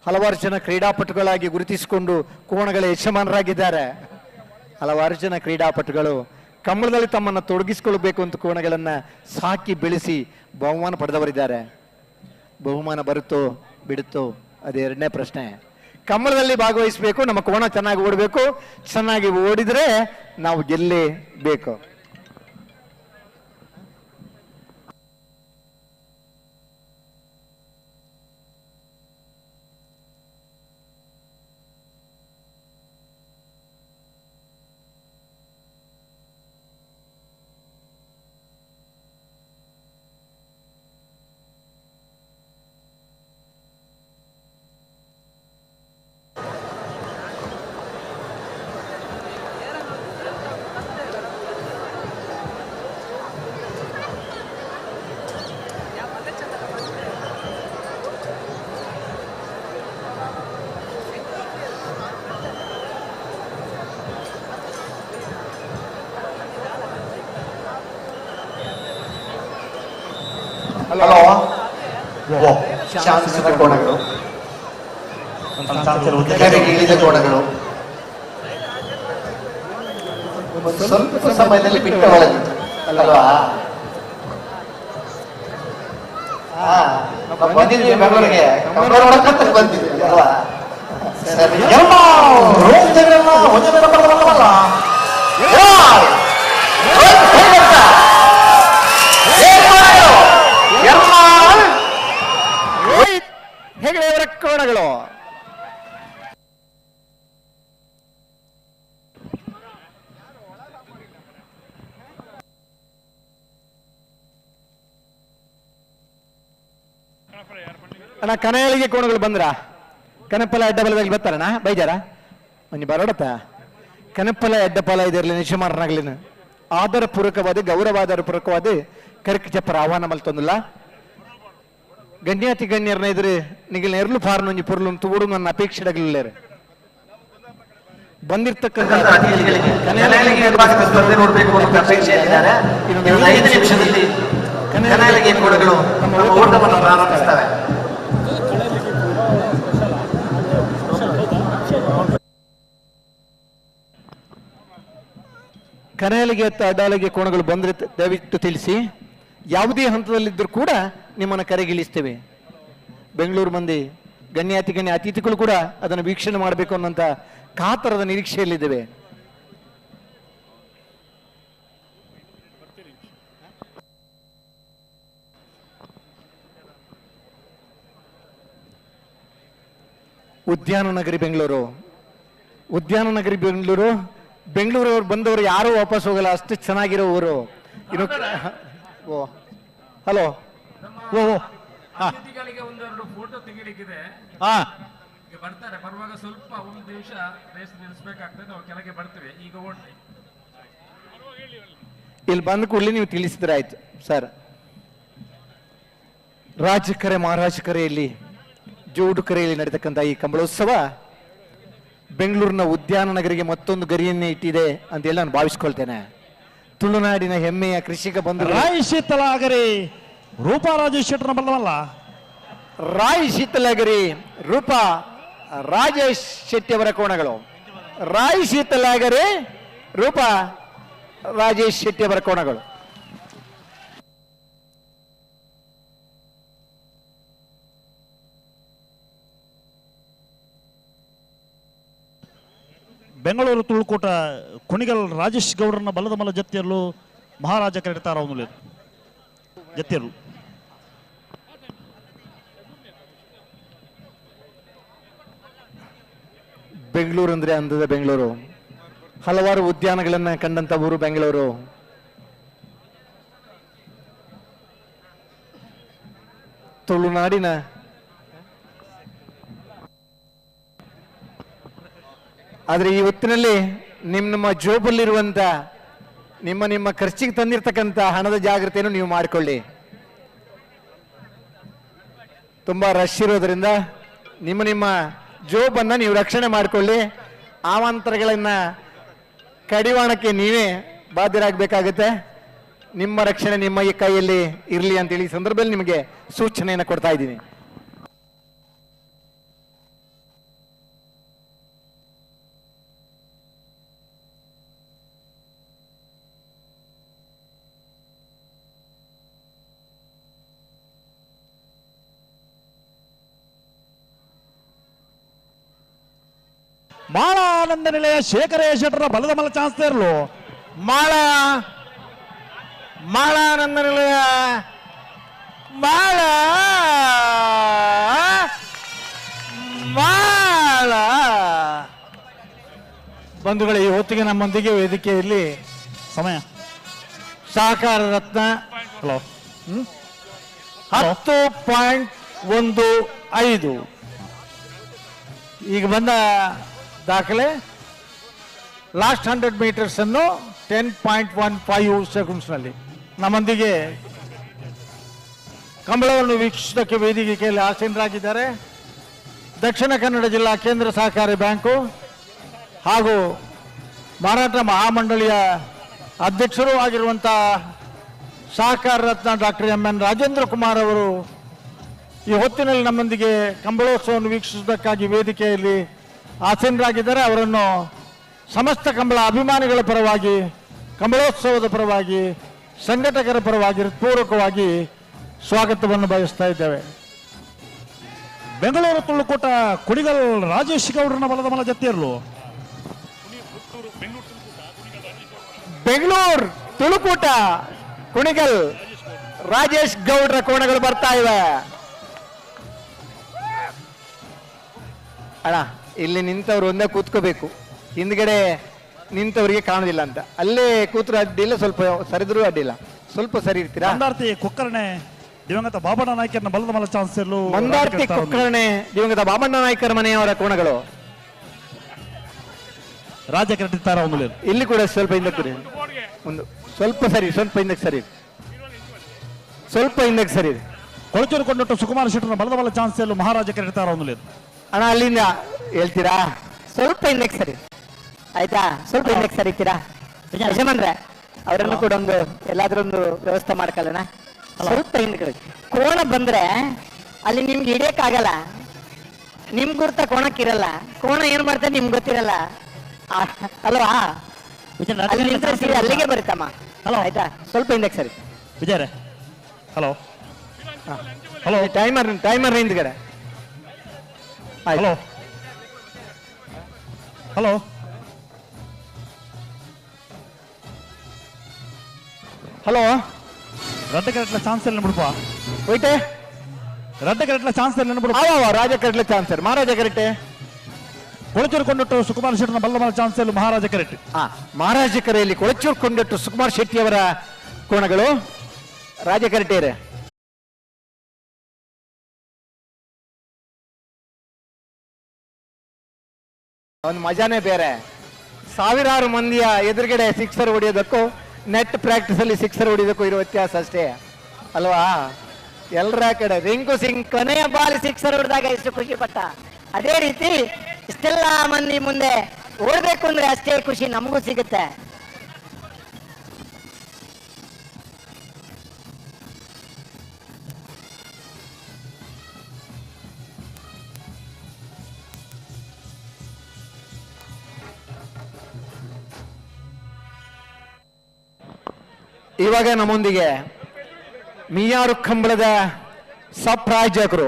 ಹಲವಾರು ಜನ ಕ್ರೀಡಾಪಟುಗಳಾಗಿ ಗುರುತಿಸಿಕೊಂಡು ಕೋಣಗಳ ಯಜಮಾನರಾಗಿದ್ದಾರೆ. ಹಲವಾರು ಜನ ಕ್ರೀಡಾಪಟುಗಳು ಕಂಬಳದಲ್ಲಿ ತಮ್ಮನ್ನು ತೊಡಗಿಸಿಕೊಳ್ಬೇಕು ಅಂತ ಕೋಣಗಳನ್ನ ಸಾಕಿ ಬೆಳೆಸಿ ಬಹುಮಾನ ಪಡೆದವರಿದ್ದಾರೆ. ಬಹುಮಾನ ಬರುತ್ತೋ ಬಿಡುತ್ತೋ ಅದು ಎರಡನೇ ಪ್ರಶ್ನೆ. ಕಂಬಳದಲ್ಲಿ ಭಾಗವಹಿಸಬೇಕು, ನಮ್ಮ ಕೋಣ ಚೆನ್ನಾಗಿ ಓಡಬೇಕು. ಚೆನ್ನಾಗಿ ಓಡಿದ್ರೆ ನಾವು ಗೆಲ್ಲೇಬೇಕು. ಹಲೋ ಚಾನ್ಸಿನ ಕೋಣಗಳು, ಇಳಿದ ಕೋಣಗಳು ಸ್ವಲ್ಪ ಸಮಯದಲ್ಲಿ ಬಿಟ್ಟು ಒಳಗೆ ಅಲ್ವಾ? ಬಂದಿದ್ವಿ ಬೆಂಗಳೂರಿಗೆ, ಬಂದಿದ್ವಿ ಅಲ್ವಾ? ಸರಿ ಹೆಗಡೆಯವರ ಕೋಣಗಳು. ಅಣ್ಣ ಕನಯಳಿಗೆ ಕೋಣಗಳು ಬಂದ್ರ? ಕನಪಲ ಎಡ್ಡಬಲದಲ್ಲಿ ಬರ್ತಾರಣ್ಣ ಬೈಜಾರ ಒಂಜಿ ಬರೋಡತ್ತ ಕನಪಲ ಎಡ್ಡಪಾಲ ಇದಿರಲಿ ನಿಶಮಾರನಾಗ್ಲಿನ ಆದರ ಪೂರ್ವಕವಾದ ಗೌರವಾಧಾರ ಪೂರ್ವಕವಾದ ಕರಿಕ್ ಚಪ್ಪರ ಆಹ್ವಾನ ಮಲ್ತೊಂದಿಲ್ಲ. ಗಣ್ಯಾತಿ ಗಣ್ಯರನ್ನ ಎದುರು ನಿಗಲ್ ನೆರಳು ಫಾರ್ನ ಒಂಜಿ ಪೊರ್ಲು ತೂಡು ನನ್ನ ಅಪೇಕ್ಷೆಡಗಳಿಲ್ಲೇರು ಬಂದಿರ್ತಕ್ಕಂಥ ಸ್ಪರ್ಧೆ ನೋಡಬೇಕು ಅನ್ನೋ ಅಪೇಕ್ಷೆಯಲ್ಲಿದ್ದಾರೆ. ಇನ್ನೊಂದು 5 ನಿಮಿಷದಲ್ಲಿ ಕನಯಳಿಗೆ ಕೋಣಗಳು ನಮ್ಮ ಓಟವನ್ನು ಪ್ರಾರಂಭಿಸ್ತವೆ. ಕನಯಲಿಗೆ ಅಥವಾ ಅಡ್ಡಾಲಿಗೆ ಕೋಣಗಳು ಬಂದ್ರೆ ದಯವಿಟ್ಟು ತಿಳಿಸಿ. ಯಾವುದೇ ಹಂತದಲ್ಲಿದ್ದರೂ ಕೂಡ ನಿಮ್ಮನ್ನು ಕರೆಗಿಳಿಸ್ತೇವೆ. ಬೆಂಗಳೂರು ಮಂದಿ ಗಣ್ಯಾತಿ ಗಣ್ಯ ಅತಿಥಿಗಳು ಕೂಡ ಅದನ್ನು ವೀಕ್ಷಣೆ ಮಾಡಬೇಕು ಅನ್ನೋಂಥ ಕಾತರದ ನಿರೀಕ್ಷೆಯಲ್ಲಿದ್ದೇವೆ. ಉದ್ಯಾನ ನಗರಿ ಬೆಂಗಳೂರು. ಉದ್ಯಾನ ನಗರಿ ಬೆಂಗಳೂರು, ಬೆಂಗಳೂರವ್ರು ಬಂದವರು ಯಾರೂ ವಾಪಸ್ ಹೋಗಲ್ಲ, ಅಷ್ಟು ಚೆನ್ನಾಗಿರೋ ಊರು. ಇನ್ನು ಓ ಹಲೋ ಓ ಅತಿಥಿಗಳಿಗೆ ಒಂದೆರಡು ಫೋಟೋ ತೆಗಿಲಿಕ್ಕಿದೆ. ಈಗ ಬರ್ತಾರೆ, ಬರುವಾಗ ಸ್ವಲ್ಪ ಒಂದು ನಿಮಿಷ ರೇಸ್ ನಿಲ್ಲಿಸಬೇಕಾಗ್ತದೆ, ನಾವು ಕೆಳಗೆ ಬರ್ತೀವಿ. ಈಗ ಓಡ್ರಿ. ಇಲ್ಲಿ ಬಂದ ಕೂಡಲೇ ನೀವು ತಿಳಿಸಿದ್ರೆ ಆಯ್ತು ಸರ್. ರಾಜಕರೆ ಮಹಾರಾಜಕರೆಯಲ್ಲಿ ಜೋಡುಕರೆಯಲ್ಲಿ ನಡೆತಕ್ಕಂಥ ಈ ಕಂಬಳೋತ್ಸವ ಬೆಂಗಳೂರಿನ ಉದ್ಯಾನ ನಗರಿಗೆ ಮತ್ತೊಂದು ಗರಿಯನ್ನೇ ಇಟ್ಟಿದೆ ಅಂತೇಳಿ ನಾನು ಭಾವಿಸ್ಕೊಳ್ತೇನೆ. ತುಳುನಾಡಿನ ಹೆಮ್ಮೆಯ ಕೃಷಿಕ ಬಂಧು ರಾಯ್ ಶೀತಲಾಗರಿ ರೂಪಾ ರಾಜೇಶ್ ಶೆಟ್ಟರ್ ಬಲ್ಲವಲ್ಲ. ರಾಯ್ ಶೀತಲಾಗರಿ ರೂಪಾ ರಾಜೇಶ್ ಶೆಟ್ಟಿ ಅವರ ಕೋಣಗಳು. ರಾಯ್ ಶೀತಲಾಗರಿ ರೂಪಾ ರಾಜೇಶ್ ಶೆಟ್ಟಿ ಅವರ ಕೋಣಗಳು. ಬೆಂಗಳೂರು ತುಳುಕೂಟ ಕುಣಿಗಲ್ ರಾಜೇಶ್ ಗೌಡರನ್ನ ಬಲದ ಮಲ್ಲ ಜತ್ತಿಯಲ್ಲೂ ಮಹಾರಾಜ ಕರೆಡ್ತಾರ ಅವನು ಜತ್ತಿಯರು. ಬೆಂಗಳೂರು ಅಂದ್ರೆ ಅಂದದ ಬೆಂಗಳೂರು, ಹಲವಾರು ಉದ್ಯಾನಗಳನ್ನ ಕಂಡಂತ ಊರು ಬೆಂಗಳೂರು. ತುಳುನಾಡಿನ ಆದ್ರೆ ಈ ಹೊತ್ತಿನಲ್ಲಿ ನಿಮ್ಮ ಜೋಬಲ್ಲಿರುವಂತ ನಿಮ್ಮ ಖರ್ಚಿಗೆ ತಂದಿರತಕ್ಕಂತ ಹಣದ ಜಾಗ್ರತೆಯನ್ನು ನೀವು ಮಾಡಿಕೊಳ್ಳಿ. ತುಂಬಾ ರಶ್ ಇರೋದ್ರಿಂದ ನಿಮ್ಮ ಜೋಬನ್ನ ನೀವು ರಕ್ಷಣೆ ಮಾಡಿಕೊಳ್ಳಿ. ಆಮಂತ್ರಗಳನ್ನ ಕಡಿವಾಣಕ್ಕೆ ನೀವೇ ಬಾಧ್ಯರಾಗಬೇಕಾಗುತ್ತೆ. ನಿಮ್ಮ ರಕ್ಷಣೆ ನಿಮ್ಮ ಈ ಕೈಯಲ್ಲಿ ಇರಲಿ ಅಂತೇಳಿ ಈ ಸಂದರ್ಭದಲ್ಲಿ ನಿಮಗೆ ಸೂಚನೆಯನ್ನು ಕೊಡ್ತಾ ಇದ್ದೀನಿ. ಮಾಳ ಆನಂದ ನಿಲಯ ಶೇಖರ ಶೆಟ್ಟರ ಬಲದ ಮಲ್ಲ ಚಾನ್ಸ್ ಇರಲು ಮಾಳಾನಂದ ನಿಲಯ ಮಾಳ ಬಂಧುಗಳೇ, ಈ ಹೊತ್ತಿಗೆ ನಮ್ಮೊಂದಿಗೆ ವೇದಿಕೆಯಲ್ಲಿ ಸಮಯ ಸಹಕಾರ ರತ್ನ 10.15 ಈಗ ಬಂದ ದಾಖಲೆ ಲಾಸ್ಟ್ 100 ಮೀಟರ್ಸ್ ಅನ್ನು 10.15 ಸೆಕೆಂಡ್ಸ್ ನಲ್ಲಿ ನಮ್ಮೊಂದಿಗೆ ಕಂಬಳವನ್ನು ವೀಕ್ಷಿಸೋದಕ್ಕೆ ವೇದಿಕೆಯಲ್ಲಿ ಆಸೀನರಾಗಿದ್ದಾರೆ ದಕ್ಷಿಣ ಕನ್ನಡ ಜಿಲ್ಲಾ ಕೇಂದ್ರ ಸಹಕಾರಿ ಬ್ಯಾಂಕು ಹಾಗೂ ಮಾರಾಟ ಮಹಾಮಂಡಳಿಯ ಅಧ್ಯಕ್ಷರೂ ಆಗಿರುವಂತಹ ಸಹಕಾರ ರತ್ನ ಡಾಕ್ಟರ್ ಎಂ.ಎನ್. ರಾಜೇಂದ್ರ ಕುಮಾರ್ ಅವರು ಈ ಹೊತ್ತಿನಲ್ಲಿ ನಮ್ಮೊಂದಿಗೆ ಕಂಬಳೋತ್ಸವವನ್ನು ವೀಕ್ಷಿಸುವುದಕ್ಕಾಗಿ ವೇದಿಕೆಯಲ್ಲಿ ಆಸೀನರಾಗಿದ್ದಾರೆ. ಅವರನ್ನು ಸಮಸ್ತ ಕಂಬಳ ಅಭಿಮಾನಿಗಳ ಪರವಾಗಿ, ಕಂಬಳೋತ್ಸವದ ಪರವಾಗಿ, ಸಂಘಟಕರ ಪರವಾಗಿ ಹೃತ್ಪೂರ್ವಕವಾಗಿ ಸ್ವಾಗತವನ್ನು ಬಯಸ್ತಾ ಇದ್ದೇವೆ. ಬೆಂಗಳೂರು ತುಳುಕೂಟ ಕುಣಿಗಲ್ ರಾಜೇಶ್ ಗೌಡರನ್ನ ಬಲದ ಮಲ್ಲ ಜತ್ತಿಯರ್ಲು ಬೆಂಗಳೂರು ತುಳುಕೂಟ ಕುಣಿಗಲ್ ರಾಜೇಶ್ ಗೌಡ್ರ ಕೋಣಗಳು ಬರ್ತಾ ಇವೆ. ಅಣ್ಣ, ಇಲ್ಲಿ ನಿಂತವ್ರು ಒಂದೇ ಕೂತ್ಕೋಬೇಕು, ಹಿಂದ್ಗಡೆ ನಿಂತವರಿಗೆ ಕಾಣುದಿಲ್ಲ ಅಂತ. ಅಲ್ಲೇ ಕೂತ್ರು ಅಡ್ಡಿಲ್ಲ, ಸ್ವಲ್ಪ ಸರಿದ್ರು ಅಡ್ಡಿಲ್ಲ, ಸ್ವಲ್ಪ ಸರಿ ಇರ್ತೀರಾ. ಮಂದಾರ್ತಿ ಕುಕ್ಕರ್ಣೆ ದಿವಂಗತ ಬಾಬಣ್ಣ ನಾಯ್ಕರ್ನ ಬಲದ ಮಲ್ಲ ಚಾನ್ಸ್ ಇರಲು ಮಂದಾರ್ತಿ ಕುಕ್ಕರ್ಣೆ ದಿವಂಗತ ಬಾಬಣ್ಣ ನಾಯ್ಕರ ಮನೆಯವರ ಕೋಣಗಳು ರಾಜ್ಯ ಕರೆದಿರ್ತಾರ. ಒಂದು ಇಲ್ಲಿ ಕೂಡ ಸ್ವಲ್ಪ ಹಿಂದಕ್ಕೆ ಒಂದು ಸ್ವಲ್ಪ ಸರಿ, ಸ್ವಲ್ಪ ಹಿಂದಕ್ಕೆ ಸರಿ, ಸ್ವಲ್ಪ ಹಿಂದಕ್ಕೆ ಸರಿ. ಕೊಳಚೂರು ಕೊಂಡಟ್ಟು ಸುಕುಮಾರ ಶೆಟ್ಟರ್ನ ಬಲದ ಮಲ್ಲ ಚಾನ್ಸ್ ಇರಲು ಮಹಾರಾಜ ಕರೆದಿರ್ತಾರ. ಒಂದು ಅಣ್ಣ ಅಲ್ಲಿಂದ ಹೇಳ್ತೀರಾ, ಸ್ವಲ್ಪ ಹಿಂದಕ್ಕೆ ಸರಿ ಆಯ್ತಾ, ಸ್ವಲ್ಪ ಹಿಂದಕ್ಕೆ ಸರಿತೀರಾ ಯಜಮಾನ್ರೆ. ಅವರನ್ನು ಕೂಡ ಒಂದು ಎಲ್ಲಾದ್ರೂ ಒಂದು ವ್ಯವಸ್ಥೆ ಮಾಡ್ಕೊಳ್ಳೋಣ. ಸ್ವಲ್ಪ ಹಿಂದಕ್ಕೆ ಕೋಣ ಬಂದ್ರೆ ಅಲ್ಲಿ ನಿಮ್ಗೆ ಹಿಡಿಯಕ್ಕಾಗಲ್ಲ, ನಿಮ್ ಗುರ್ತ ಕೋಣಕ್ಕಿರಲ್ಲ, ಕೋಣ ಏನ್ ಮಾಡ್ತಾರೆ ನಿಮ್ಗೆ ಗೊತ್ತಿರಲ್ಲ ಅಲ್ವಾ. ಅಲ್ಲಿ ನಿಂತ್ರೆ ಸೀರೆ ಅಲ್ಲಿಗೆ ಬರುತ್ತಮ್ಮ. ಹಲೋ ಆಯ್ತಾ, ಸ್ವಲ್ಪ ಹಿಂದಕ್ಕೆ ಸರಿ ವಿಜಯರೇ. ಹಲೋ ಹಲೋ, ಟೈಮರ್ ಹಿಂದ್ಗಡೆ. ಹಲೋ ಹಲೋ ಹಲೋ, ರಡ್ಡ ಕರೆಕ್ಟ್ಲ ಚಾನ್ಸ್ ಇಲ್ಲ ಬಿಡಪ್ಪ. ಹೋಯ್ತೆ ರಡ್ಡ ಕರೆಕ್ಟ್ಲ ಚಾನ್ಸ್ ಇಲ್ಲ ಬಿಡು. ರಾಜ ಕರೆಕ್ಟ್ಲ ಚಾನ್ಸ್ ಮಹಾರಾಜ ಕರೆಕ್ಟೆ ಕೊಳಚೂರು ಕೊಂಡಟ್ಟು ಸುಕುಮಾರ್ ಶೆಟ್ಟರ್ನ ಬಲ್ಲಮಲ ಚಾನ್ಸಲ್ ಮಹಾರಾಜ ಕೆರೆಟ್. ಮಹಾರಾಜ ಕೆರೆಯಲ್ಲಿ ಕೊಳಚೂರು ಕೊಂಡಟ್ಟು ಸುಕುಮಾರ್ ಶೆಟ್ಟಿಯವರ ಕೋಣಗಳು. ರಾಜ ಕೆರೆಟೇರೆ ಒಂದು ಮಜಾನೇ ಬೇರೆ. ಸಾವಿರಾರು ಮಂದಿಯ ಎದುರುಗಡೆ ಸಿಕ್ಸರ್ ಹೊಡೆಯೋದಕ್ಕೂ ನೆಟ್ ಪ್ರಾಕ್ಟೀಸ್ ಅಲ್ಲಿ ಸಿಕ್ಸರ್ ಹೊಡೆಯೋದಕ್ಕೂ ಇರೋ ವ್ಯತ್ಯಾಸ ಅಷ್ಟೇ ಅಲ್ವಾ? ಎಲ್ಲರ ಕಡೆ ರಿಂಕು ಸಿಂಗ್ ಕೊನೆಯ ಬಾಲ್ ಸಿಕ್ಸರ್ ಹೊಡೆದಾಗ ಎಷ್ಟು ಖುಷಿ ಪಟ್ಟ, ಅದೇ ರೀತಿ ಇಷ್ಟೆಲ್ಲ ಮಂದಿ ಮುಂದೆ ಓಡ್ಬೇಕು ಅಂದ್ರೆ ಅಷ್ಟೇ ಖುಷಿ ನಮಗೂ ಸಿಗುತ್ತೆ. ಇವಾಗ ನಮ್ಮೊಂದಿಗೆ ಮಿಯಾರು ಕಂಬಳದ ಸಬ್ ಪ್ರಾಯೋಜಕರು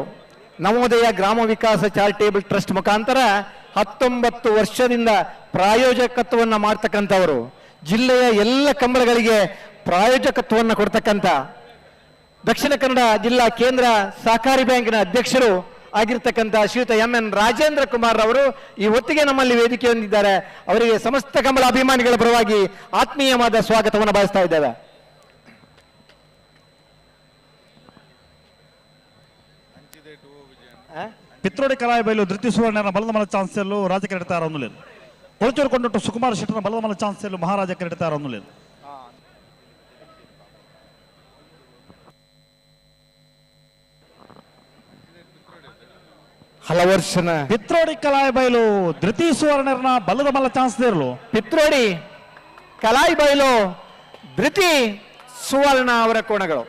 ನವೋದಯ ಗ್ರಾಮ ವಿಕಾಸ ಚಾರಿಟೇಬಲ್ ಟ್ರಸ್ಟ್ ಮುಖಾಂತರ 19 ವರ್ಷದಿಂದ ಪ್ರಾಯೋಜಕತ್ವವನ್ನು ಮಾಡ್ತಕ್ಕಂಥವರು, ಜಿಲ್ಲೆಯ ಎಲ್ಲ ಕಂಬಳಗಳಿಗೆ ಪ್ರಾಯೋಜಕತ್ವವನ್ನು ಕೊಡ್ತಕ್ಕಂಥ ದಕ್ಷಿಣ ಕನ್ನಡ ಜಿಲ್ಲಾ ಕೇಂದ್ರ ಸಹಕಾರಿ ಬ್ಯಾಂಕಿನ ಅಧ್ಯಕ್ಷರು ಆಗಿರ್ತಕ್ಕಂಥ ಶ್ರೀಯುತ ಎಂ.ಎನ್. ರಾಜೇಂದ್ರ ಕುಮಾರ್ ಅವರು ಈ ಹೊತ್ತಿಗೆ ನಮ್ಮಲ್ಲಿ ವೇದಿಕೆ ಹೊಂದಿದ್ದಾರೆ. ಅವರಿಗೆ ಸಮಸ್ತ ಕಂಬಳ ಅಭಿಮಾನಿಗಳ ಪರವಾಗಿ ಆತ್ಮೀಯವಾದ ಸ್ವಾಗತವನ್ನು ಬಯಸ್ತಾ ಇದ್ದೇವೆ. ಪಿತ್ರೋಡಿ ಕಲಾಯ ಬಯಲು ಧೃತಿ ಸುವರ್ಣನ ಬಲದಮಲ ಚಾನ್ಸೆಲ್ಲು ರಾಜ ಕೆರೆಡ್ತಾರ ಅನ್ನುಲೇನು. ಕೊಳಚೂರು ಕೊಂಡಟ್ಟು ಸುಕುಮಾರ್ ಶೆಟ್ಟರ್ನ ಬಲದಮಲ ಚಾನ್ಸೆಲ್ಲು ಮಹಾರಾಜ ಕೆರೆಡ್ತಾರ ಅನ್ನುಲೇನು. ಹಲವರ್ಷನ ಪಿತ್ರೋಡಿ ಕಲಾಯ ಬಯಲು ಧೃತಿ ಸುವರ್ಣನ ಬಲದಮಲ ಚಾನ್ಸ್ ದೇರ್ಲು. ಪಿತ್ರೋಡಿ ಕಲಾಯಿ ಬಯಲು ಧೃತಿ ಸುವರ್ಣ ಅವರ ಕೋಣಗಳು.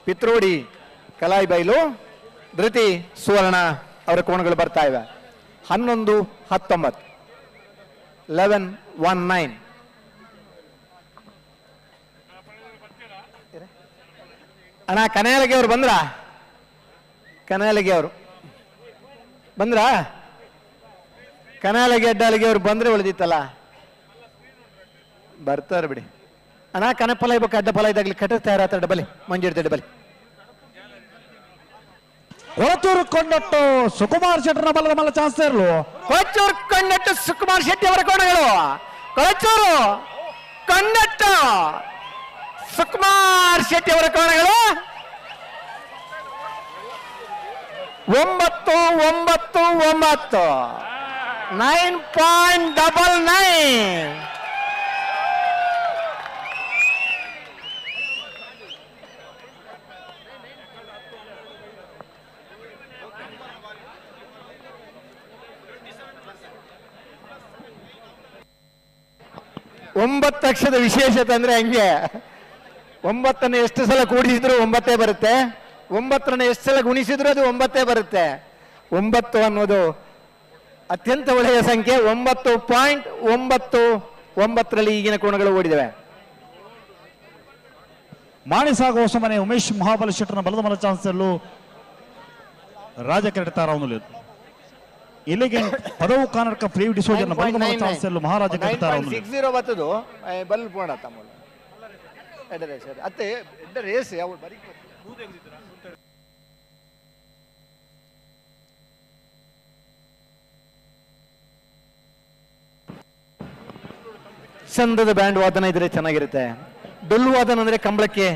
ಪಿತ್ರೋಡಿ ಕಲಾಯಿ ಬಯಲು ಧೃತಿ ಸುವರ್ಣ ಅವರ ಕೋಣಗಳು ಬರ್ತಾ ಇವೆ. 11-19 11-19. ಅಣ್ಣ ಕನಯಲಗೆ ಅವರು ಬಂದ್ರ? ಕನಯಲಗೆ ಅವರು ಬಂದ್ರ? ಕನಯಲಗೆ ಅಡ್ಡಾಲಿಗೆ ಅವ್ರು ಬಂದ್ರೆ ಉಳಿದಿತ್ತಲ್ಲ, ಬರ್ತಾರೆ ಬಿಡಿ. ಅಣ್ಣ ಕನಫಲ ಇರ್ಬೇಕು, ಅಡ್ಡ ಫಲ ಇದ್ದಾಗಲಿ ಕಟ್ಟಿಸ್ತಾ ಇರತ್ತ ಡಬಲಿ ಮಂಜೂರ್ತಿ ಡಬಲಿ. ಕೊಳಚೂರು ಕೊಂಡಟ್ಟು ಸುಕುಮಾರ್ ಶೆಟ್ಟರ್ನ ಬಲದಮಲ ಚಾನ್ಸ್ ದೇರ್ಲು. ಕೊಳಚೂರು ಕೊಂಡಟ್ಟು ಸುಕುಮಾರ್ ಶೆಟ್ಟಿ ಅವರ ಕೋಣಗಳು. ಕೊಳಚೂರು ಕೊಂಡಟ್ಟು ಸುಕುಮಾರ್ ಶೆಟ್ಟಿ ಅವರ ಕೋಣಗಳು 9-9-9 9.99. ಒಂಬತ್ತು ಅಕ್ಷರದ ವಿಶೇಷತೆ ಅಂದ್ರೆ ಹಂಗೆ. 9 ಎಷ್ಟು ಸಲ ಕೂಡಿಸಿದ್ರು 9 ಬರುತ್ತೆ, 9 ಎಷ್ಟು ಸಲ ಗುಣಿಸಿದ್ರು ಅದು 9 ಬರುತ್ತೆ. 9 ಅನ್ನೋದು ಅತ್ಯಂತ ಒಳ್ಳೆಯ ಸಂಖ್ಯೆ. 9.99ರಲ್ಲಿ ಈಗಿನ ಕೋಣಗಳು ಓಡಿದವೆ. ಮಾಣಿಸಾಗ ಹೊಸಮನೆ ಉಮೇಶ್ ಮಹಾಬಲ ಶೆಟ್ಟರ್ನ ಬಲದಮಲ ಚಾನ್ಸೆಲ್ಲು ರಾಜ ಕೆರೆಡ್ತಾರ ಅನ್ನುಲೇನು. ಇಲ್ಲಿಗೆ ಪದವು ಕರ್ನಾಟಕ ಫ್ರೀ ಡಿಸೋಜನ್ ಬಲದಮಲ ಚಾನ್ಸೆಲ್ಲು ಮಹಾರಾಜ ಕೆರೆಡ್ತಾರ ಅನ್ನುಲೇನು. 9.60 ಬರ್ತದು ಬಲ್ ಪೋಣ ತಮ್ಮ ಅತ್ತೆ ರೇಸ್ ಯಾವ ಬರೀ ಚಂದದ ಬ್ಯಾಂಡ್ ವಾದನ ಇದ್ರೆ ಚೆನ್ನಾಗಿರುತ್ತೆ. ಡೊಳ್ಳು ವಾದನ ಅಂದ್ರೆ ಕಂಬಳಕ್ಕೆ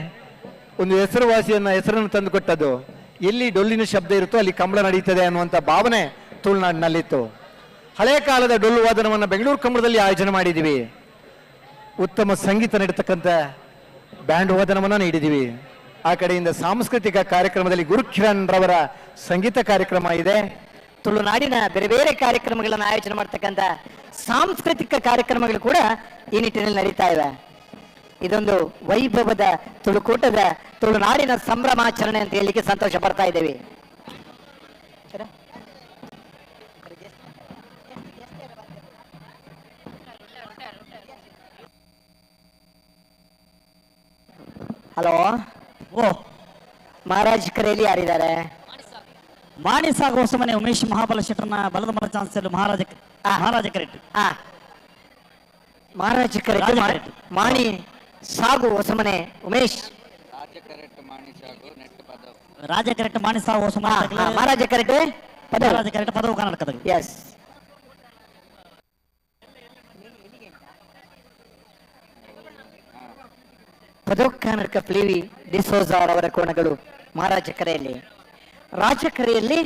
ಒಂದು ಹೆಸರನ್ನು ತಂದುಕೊಟ್ಟದ್ದು. ಎಲ್ಲಿ ಡೊಳ್ಳಿನ ಶಬ್ದ ಇರುತ್ತೋ ಅಲ್ಲಿ ಕಂಬಳ ನಡೀತದೆ ಅನ್ನುವಂಥ ಭಾವನೆ ತುಳುನಾಡಿನಲ್ಲಿತ್ತು. ಹಳೆ ಕಾಲದ ಡೊಳ್ಳು ವಾದನವನ್ನು ಬೆಂಗಳೂರು ಕಂಬಳದಲ್ಲಿ ಆಯೋಜನೆ ಮಾಡಿದ್ದೀವಿ. ಉತ್ತಮ ಸಂಗೀತ ನೀಡತಕ್ಕಂಥ ಬ್ಯಾಂಡ್ ವಾದನವನ್ನು ನೀಡಿದ್ದೀವಿ. ಆ ಕಡೆಯಿಂದ ಸಾಂಸ್ಕೃತಿಕ ಕಾರ್ಯಕ್ರಮದಲ್ಲಿ ಗುರುಕಿರಣ್ ರವರ ಸಂಗೀತ ಕಾರ್ಯಕ್ರಮ ಇದೆ. ತುಳುನಾಡಿನ ಬೇರೆ ಬೇರೆ ಕಾರ್ಯಕ್ರಮಗಳನ್ನು ಆಯೋಜನೆ ಮಾಡ್ತಕ್ಕಂಥ ಸಾಂಸ್ಕೃತಿಕ ಕಾರ್ಯಕ್ರಮಗಳು ಕೂಡ ಈ ನಿಟ್ಟಿನಲ್ಲಿ ನಡೀತಾ ಇವೆ. ಇದೊಂದು ವೈಭವದ ತುಳುಕೂಟದ ತುಳುನಾಡಿನ ಸಂಭ್ರಮಾಚರಣೆ ಅಂತ ಹೇಳಲಿಕ್ಕೆ ಸಂತೋಷ ಪಡ್ತಾ ಇದ್ದೇವೆ. ಹಲೋ, ಮಹಾರಾಜ್ ಕರೆಯಲ್ಲಿ ಯಾರಿದ್ದಾರೆ? ಮಾಣಿಸಾಗ ಹೊಸಮನೆ ಉಮೇಶ್ ಮಹಾಬಲ ಶೆಟ್ಟರ್ನ ಬಲದಮಲ ಚಾನ್ಸೆಲ್ಲು ಮಹಾರಾಜ ಕೆರೆಟ್. ಮಹಾರಾಜ ಕೆರೆಟ್ ಮಾಣಿ ಸಾಗು ಹೊಸಮನೆ ಉಮೇಶ್ ರಾಜ ಕೆರೆಟ್ ಮಾಣಿಸಾಗ ಹೊಸಮನೆ ಮಹಾರಾಜ ಕೆರೆಟ್ ಮಹಾರಾಜ ಕೆರೆಟ್ ಪದವು ಕರ್ನಾಟಕದ. ಎಸ್ ಪದೋಕ್ಕಾನರ್ಕ ಪ್ಲೇವಿ ಡಿಸೋಜಾರ್ ಅವರ ಕೋಣಗಳು ಮಹಾರಾಜ ಕರೆಯಲ್ಲಿ. ರಾಜಕರೆಯಲ್ಲಿ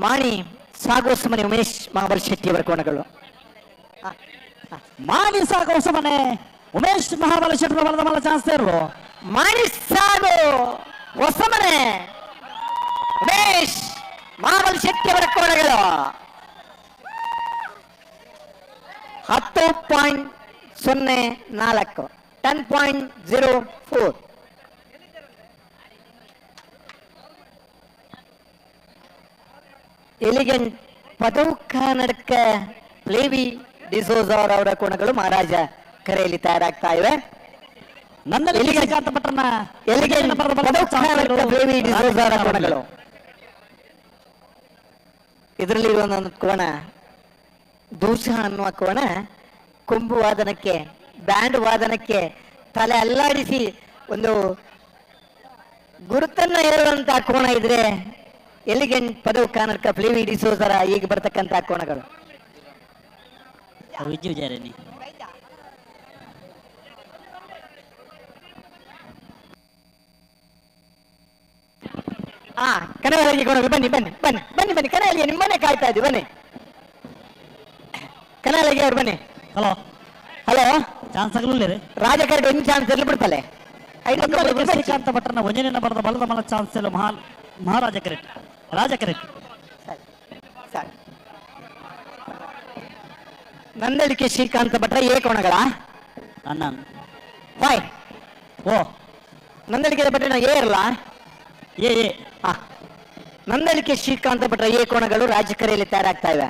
ಮಾಣಿ ಸಾಗೋಸಮನೆ ಉಮೇಶ್ ಮಹಾಬಲ ಶೆಟ್ಟಿ ಅವರ ಕೋಣಗಳು. ಮಾಣಿ ಸಾಗೋಸಮನೆ ಉಮೇಶ್ ಮಹಾಬಲ ಶೆಟ್ಟಿ ಬಲದ ಮಲ್ಲ ಚಾನ್ಸ್ ಇರೋ. ಮಾಣಿ ಸಾಗೋ ಹೊಸಮನೆ ಉಮೇಶ್ ಮಹಾಬಲ ಶೆಟ್ಟಿ ಅವರ ಕೋಣಗಳು 10.04 10.04. ಎಲಿಗೆಂಟ್ ಪದೋಕ್ಕಾನರ್ಕ ಪ್ಲೇವಿ ಡಿಸೋಜಾರ್ ಅವರ ಕೋಣಗಳು ಮಹಾರಾಜ ಕರೆಯಲ್ಲಿ ತಯಾರಾಗ್ತಾ ಇವೆ. ಇದರಲ್ಲಿ ಒಂದು ಕೋಣ ದೂಷ ಅನ್ನುವ ಕೋಣ ಕೊಂಬು ವಾದನಕ್ಕೆ ಬ್ಯಾಂಡ್ ವಾದನಕ್ಕೆ ತಲೆ ಅಲ್ಲಾಡಿಸಿ ಒಂದು ಗುರುತನ್ನ ಹೇಳುವಂತಹ ಕೋಣ ಇದ್ರೆ ಎಲಿಗೆಂಟ್ ಪದೋಕ್ಕಾನರ್ಕ ಪ್ಲೇವಿ ಡಿಸೋಜಾರ ಈಗ ಬರ್ತಕ್ಕಂತ ಕೋಣಗಳು. ಕನವಲಗಿ ಕೋಣಗಳು ಬನ್ನಿ ಬನ್ನಿ ಬನ್ನಿ ಬನ್ನಿ ಬನ್ನಿ ಕನವಲಗಿ ನಿಮ್ಮನ್ನೇ ಕಾಯ್ತಾ ಇದ್ದೀವಿ ಬನ್ನಿ. ಕನವಲಗಿ ಅವ್ರು ಬನ್ನಿ. ಹಲೋ ಹಲೋ ಚಾನ್ಸ್ ಆಗಲಿಲ್ಲ ರೀ. ರಾಜಕಾರಣ ಒಂದು ಚಾನ್ಸ್ ಇರ್ಲಿ ಬಿಡ್ತಲೆ. ಶ್ರೀಕಾಂತ ಭಟ್ರನ ಒಂಜನೆಯ ಬರದ ಬಲದ ಮಲ ಚಾನ್ಸ್ ಎಲ್ಲ ಮಹಾರಾಜ ಕರೆಕ್ಟ್ ರಾಜ ಕರೆಕ್ಟ್. ನಂದಳಿಕೆ ಶ್ರೀಕಾಂತ ಭಟ್ರ ಏ ಕೋಣಗಳ ಅಣ್ಣ ಬಾಯ್. ಓ ನಂದಳಿಕೆ ಭಟ್ರ ಏ ಇರಲ್ಲ ಏ ನಂದಳಿಕೆ ಶ್ರೀಕಾಂತ ಭಟ್ರ ಏ ಕೋಣಗಳು ರಾಜಕರೆಯಲ್ಲಿ ತಯಾರಾಗ್ತಾ ಇವೆ.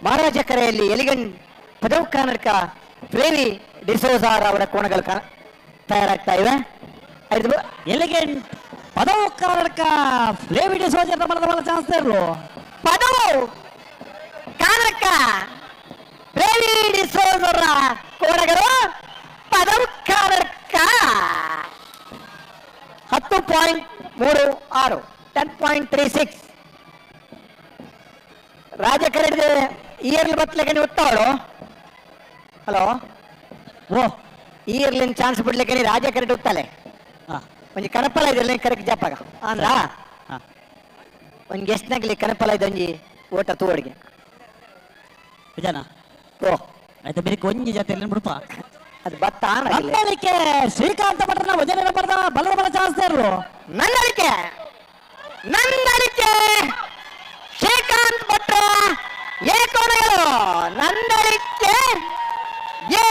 ಮಹಾರಾಜ ಕರೆಯಲ್ಲಿ ಎಲಿಗೆಂಟ್ ಪದೋಕ್ಕಾನರ್ಕ ಪ್ಲೇವಿ ಡಿಸೋಜಾರ್ ಅವರ ಕೋಣಗಳು ತಯಾರಾಗ್ತಾ ಇವೆ. ಎಲಿಗೆಂಟ್ ಪದೋಕ್ಕಾನರ್ಕ ಪ್ಲೇವಿ ಡಿಸೋಜಾರ್ ಬಲದ ಮಲ ಚಾನ್ಸ್ ಇರೋ. ಪದವು ಕಾನರ್ಕ ಪ್ಲೇವಿ ಡಿಸೋಜಾರ್ ಕೋಣಗಳು ಪದೋಕ್ಕಾನರ್ಕ 10.36 10.36. ರಾಜಕರಡಿಗೆ ಇಯರ್ಲಿ ಬತ್ತಲಿಕ್ಕೆ ನೀವು ಉತ್ತಾಳು. ಹಲೋ ಓ ಇಯರ್ಲಿನ ಚಾನ್ಸ್ ಬಿಡ್ಲಿಕ್ಕೆ ನೀ ರಾಜಕರಡಿ ಉತ್ತಾಲೆ ಒಂಜಿ ಕನಪಲ ಇದೆ ಕರೆಕ್ಟ್ ಜಪ್ಪಾಗ ಅಂದ್ರ ಒಂದ್ ಗೆಸ್ಟ್ನಾಗ್ಲಿ ಕನಪಲ ಇದೆ ಒಂಜಿ ಓಟ ತೂವಡಿಗೆ ಜನ. ಓ ಆಯ್ತು ಬೇರೆ ಒಂಜಿ ಜಾತಿ ಬಿಡಪ್ಪ ಅದು ಬತ್ತ. ನಂದಳಿಕೆ ಶ್ರೀಕಾಂತ ಭಟ್ರನ ಒಂಜನೆಯ ಬರದ ಬಲದ ಮಲ ಚಾನ್ಸ್ ಇರೋ. ನಂದಳಿಕೆ ಶ್ರೀಕಾಂತ್ ಭಟ್ರ ಏ ಕೋಣಗಳು ನಂದಳಿಕೆ ಏ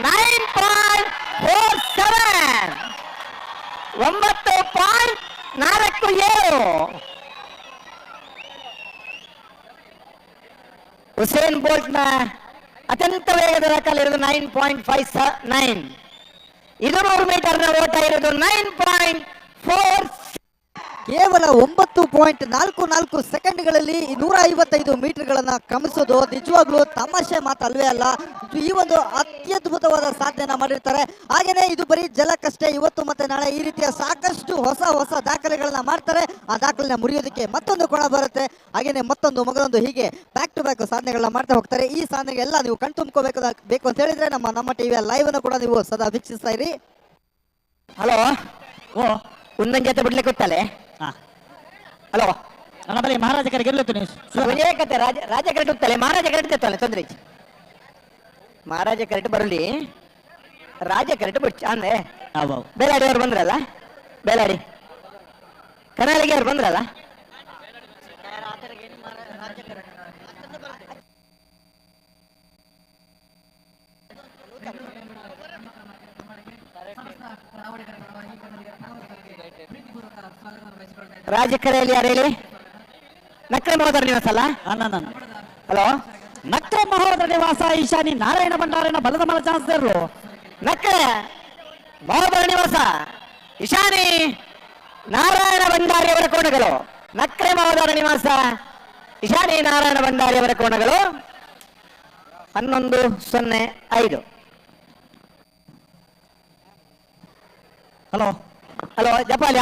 9.47 9.47. ಹುಸೇನ್ ಬೋಲ್ಟ್ ನ ಅತ್ಯಂತ ವೇಗದ ದಾಖಲೆ ಇರೋದು 9.59. 200 ಮೀಟರ್ ನ ಓಟ ಇರೋದು 9.4. ಕೇವಲ 9.44 ಸೆಕೆಂಡ್ಗಳಲ್ಲಿ 155 ಮೀಟರ್ಗಳನ್ನ ಕ್ರಮಿಸೋದು ನಿಜವಾಗ್ಲೂ ತಮಾಷೆ ಮಾತಲ್ವೇ ಅಲ್ಲ. ಈ ಒಂದು ಅತ್ಯದ್ಭುತವಾದ ಸಾಧನೆಯನ್ನ ಮಾಡಿರ್ತಾರೆ. ಹಾಗೇನೆ ಇದು ಬರೀ ಜಲಕ್ಕಷ್ಟೇ. ಇವತ್ತು ಮತ್ತೆ ನಾಳೆ ಈ ರೀತಿಯ ಸಾಕಷ್ಟು ಹೊಸ ಹೊಸ ದಾಖಲೆಗಳನ್ನ ಮಾಡ್ತಾರೆ. ಆ ದಾಖಲೆನ ಮುರಿಯೋದಕ್ಕೆ ಮತ್ತೊಂದು ಕೋಣ ಬರುತ್ತೆ, ಹಾಗೇನೆ ಮತ್ತೊಂದು ಮಗದೊಂದು, ಹೀಗೆ ಬ್ಯಾಕ್ ಟು ಬ್ಯಾಕ್ ಸಾಧನೆಗಳನ್ನ ಮಾಡ್ತಾ ಹೋಗ್ತಾರೆ. ಈ ಸಾಧನೆಗೆಲ್ಲ ನೀವು ಕಣ್ತುಂಬ್ಕೋಬೇಕು ಅಂತ ಹೇಳಿದ್ರೆ ನಮ್ಮ ಟಿವಿಯ ಲೈವ್ ಅನ್ನು ಕೂಡ ನೀವು ಸದಾ ವೀಕ್ಷಿಸ್ತಾ ಇರಿ. ಹಲೋ ಓ ಒಂದೊಂದು ಜೊತೆ ಬಿಡ್ಲಿಕ್ಕೆ ಗೊತ್ತಲೆ. ಹಲೋ ನನ್ನ ಬಳಿ ಮಹಾರಾಜ ಕರೆ ಗೆಲ್ಲುತ್ತೆ ನೀವು ಏಕತೆ ರಾಜ ಕರೆಕ್ಟ್ ಹೋಗ್ತಲೆ ಮಹಾರಾಜ ಕರೆಕ್ಟ್ ತೆತ್ತಲೆ ತೊಂದ್ರೆ ಮಹಾರಾಜ ಕರೆಕ್ಟ್ ಬರಲಿ ರಾಜ ಕರೆಕ್ಟ್ ಬಿಟ್ಟು ಅಂದ್ರೆ ಬೇಲಾಡಿ ಅವ್ರು ಬಂದ್ರಲ್ಲ, ಬೇಲಾಡಿ ಕನಾಲಿಗೆ ಅವ್ರು ಬಂದ್ರಲ್ಲ. ರಾಜಕರೆಯಲ್ಲಿ ಯಾರು ಹೇಳಿ? ನಕ್ರೆ ಮಹೋದರ ನಿವಾಸ ಅಲ್ಲ? ಹಲೋ ನಕ್ರೆ ಮಹೋದರ ನಿವಾಸ ಈಶಾನಿ ನಾರಾಯಣ ಭಂಡಾರನ ಬಲದ ಮಲ ಚಾನ್ಸ್ ಇರು. ನಕ್ರೆ ಮಹೋದರ ನಿವಾಸ ಈಶಾನಿ ನಾರಾಯಣ ಭಂಡಾರಿ ಅವರ ಕೋಣಗಳು. ನಕ್ರೆ ಮಹೋದರ ನಿವಾಸ ಈಶಾನಿ ನಾರಾಯಣ ಭಂಡಾರಿ ಅವರ ಕೋಣಗಳು 11:05. ಹಲೋ ಹಲೋ ಜಪಾಲ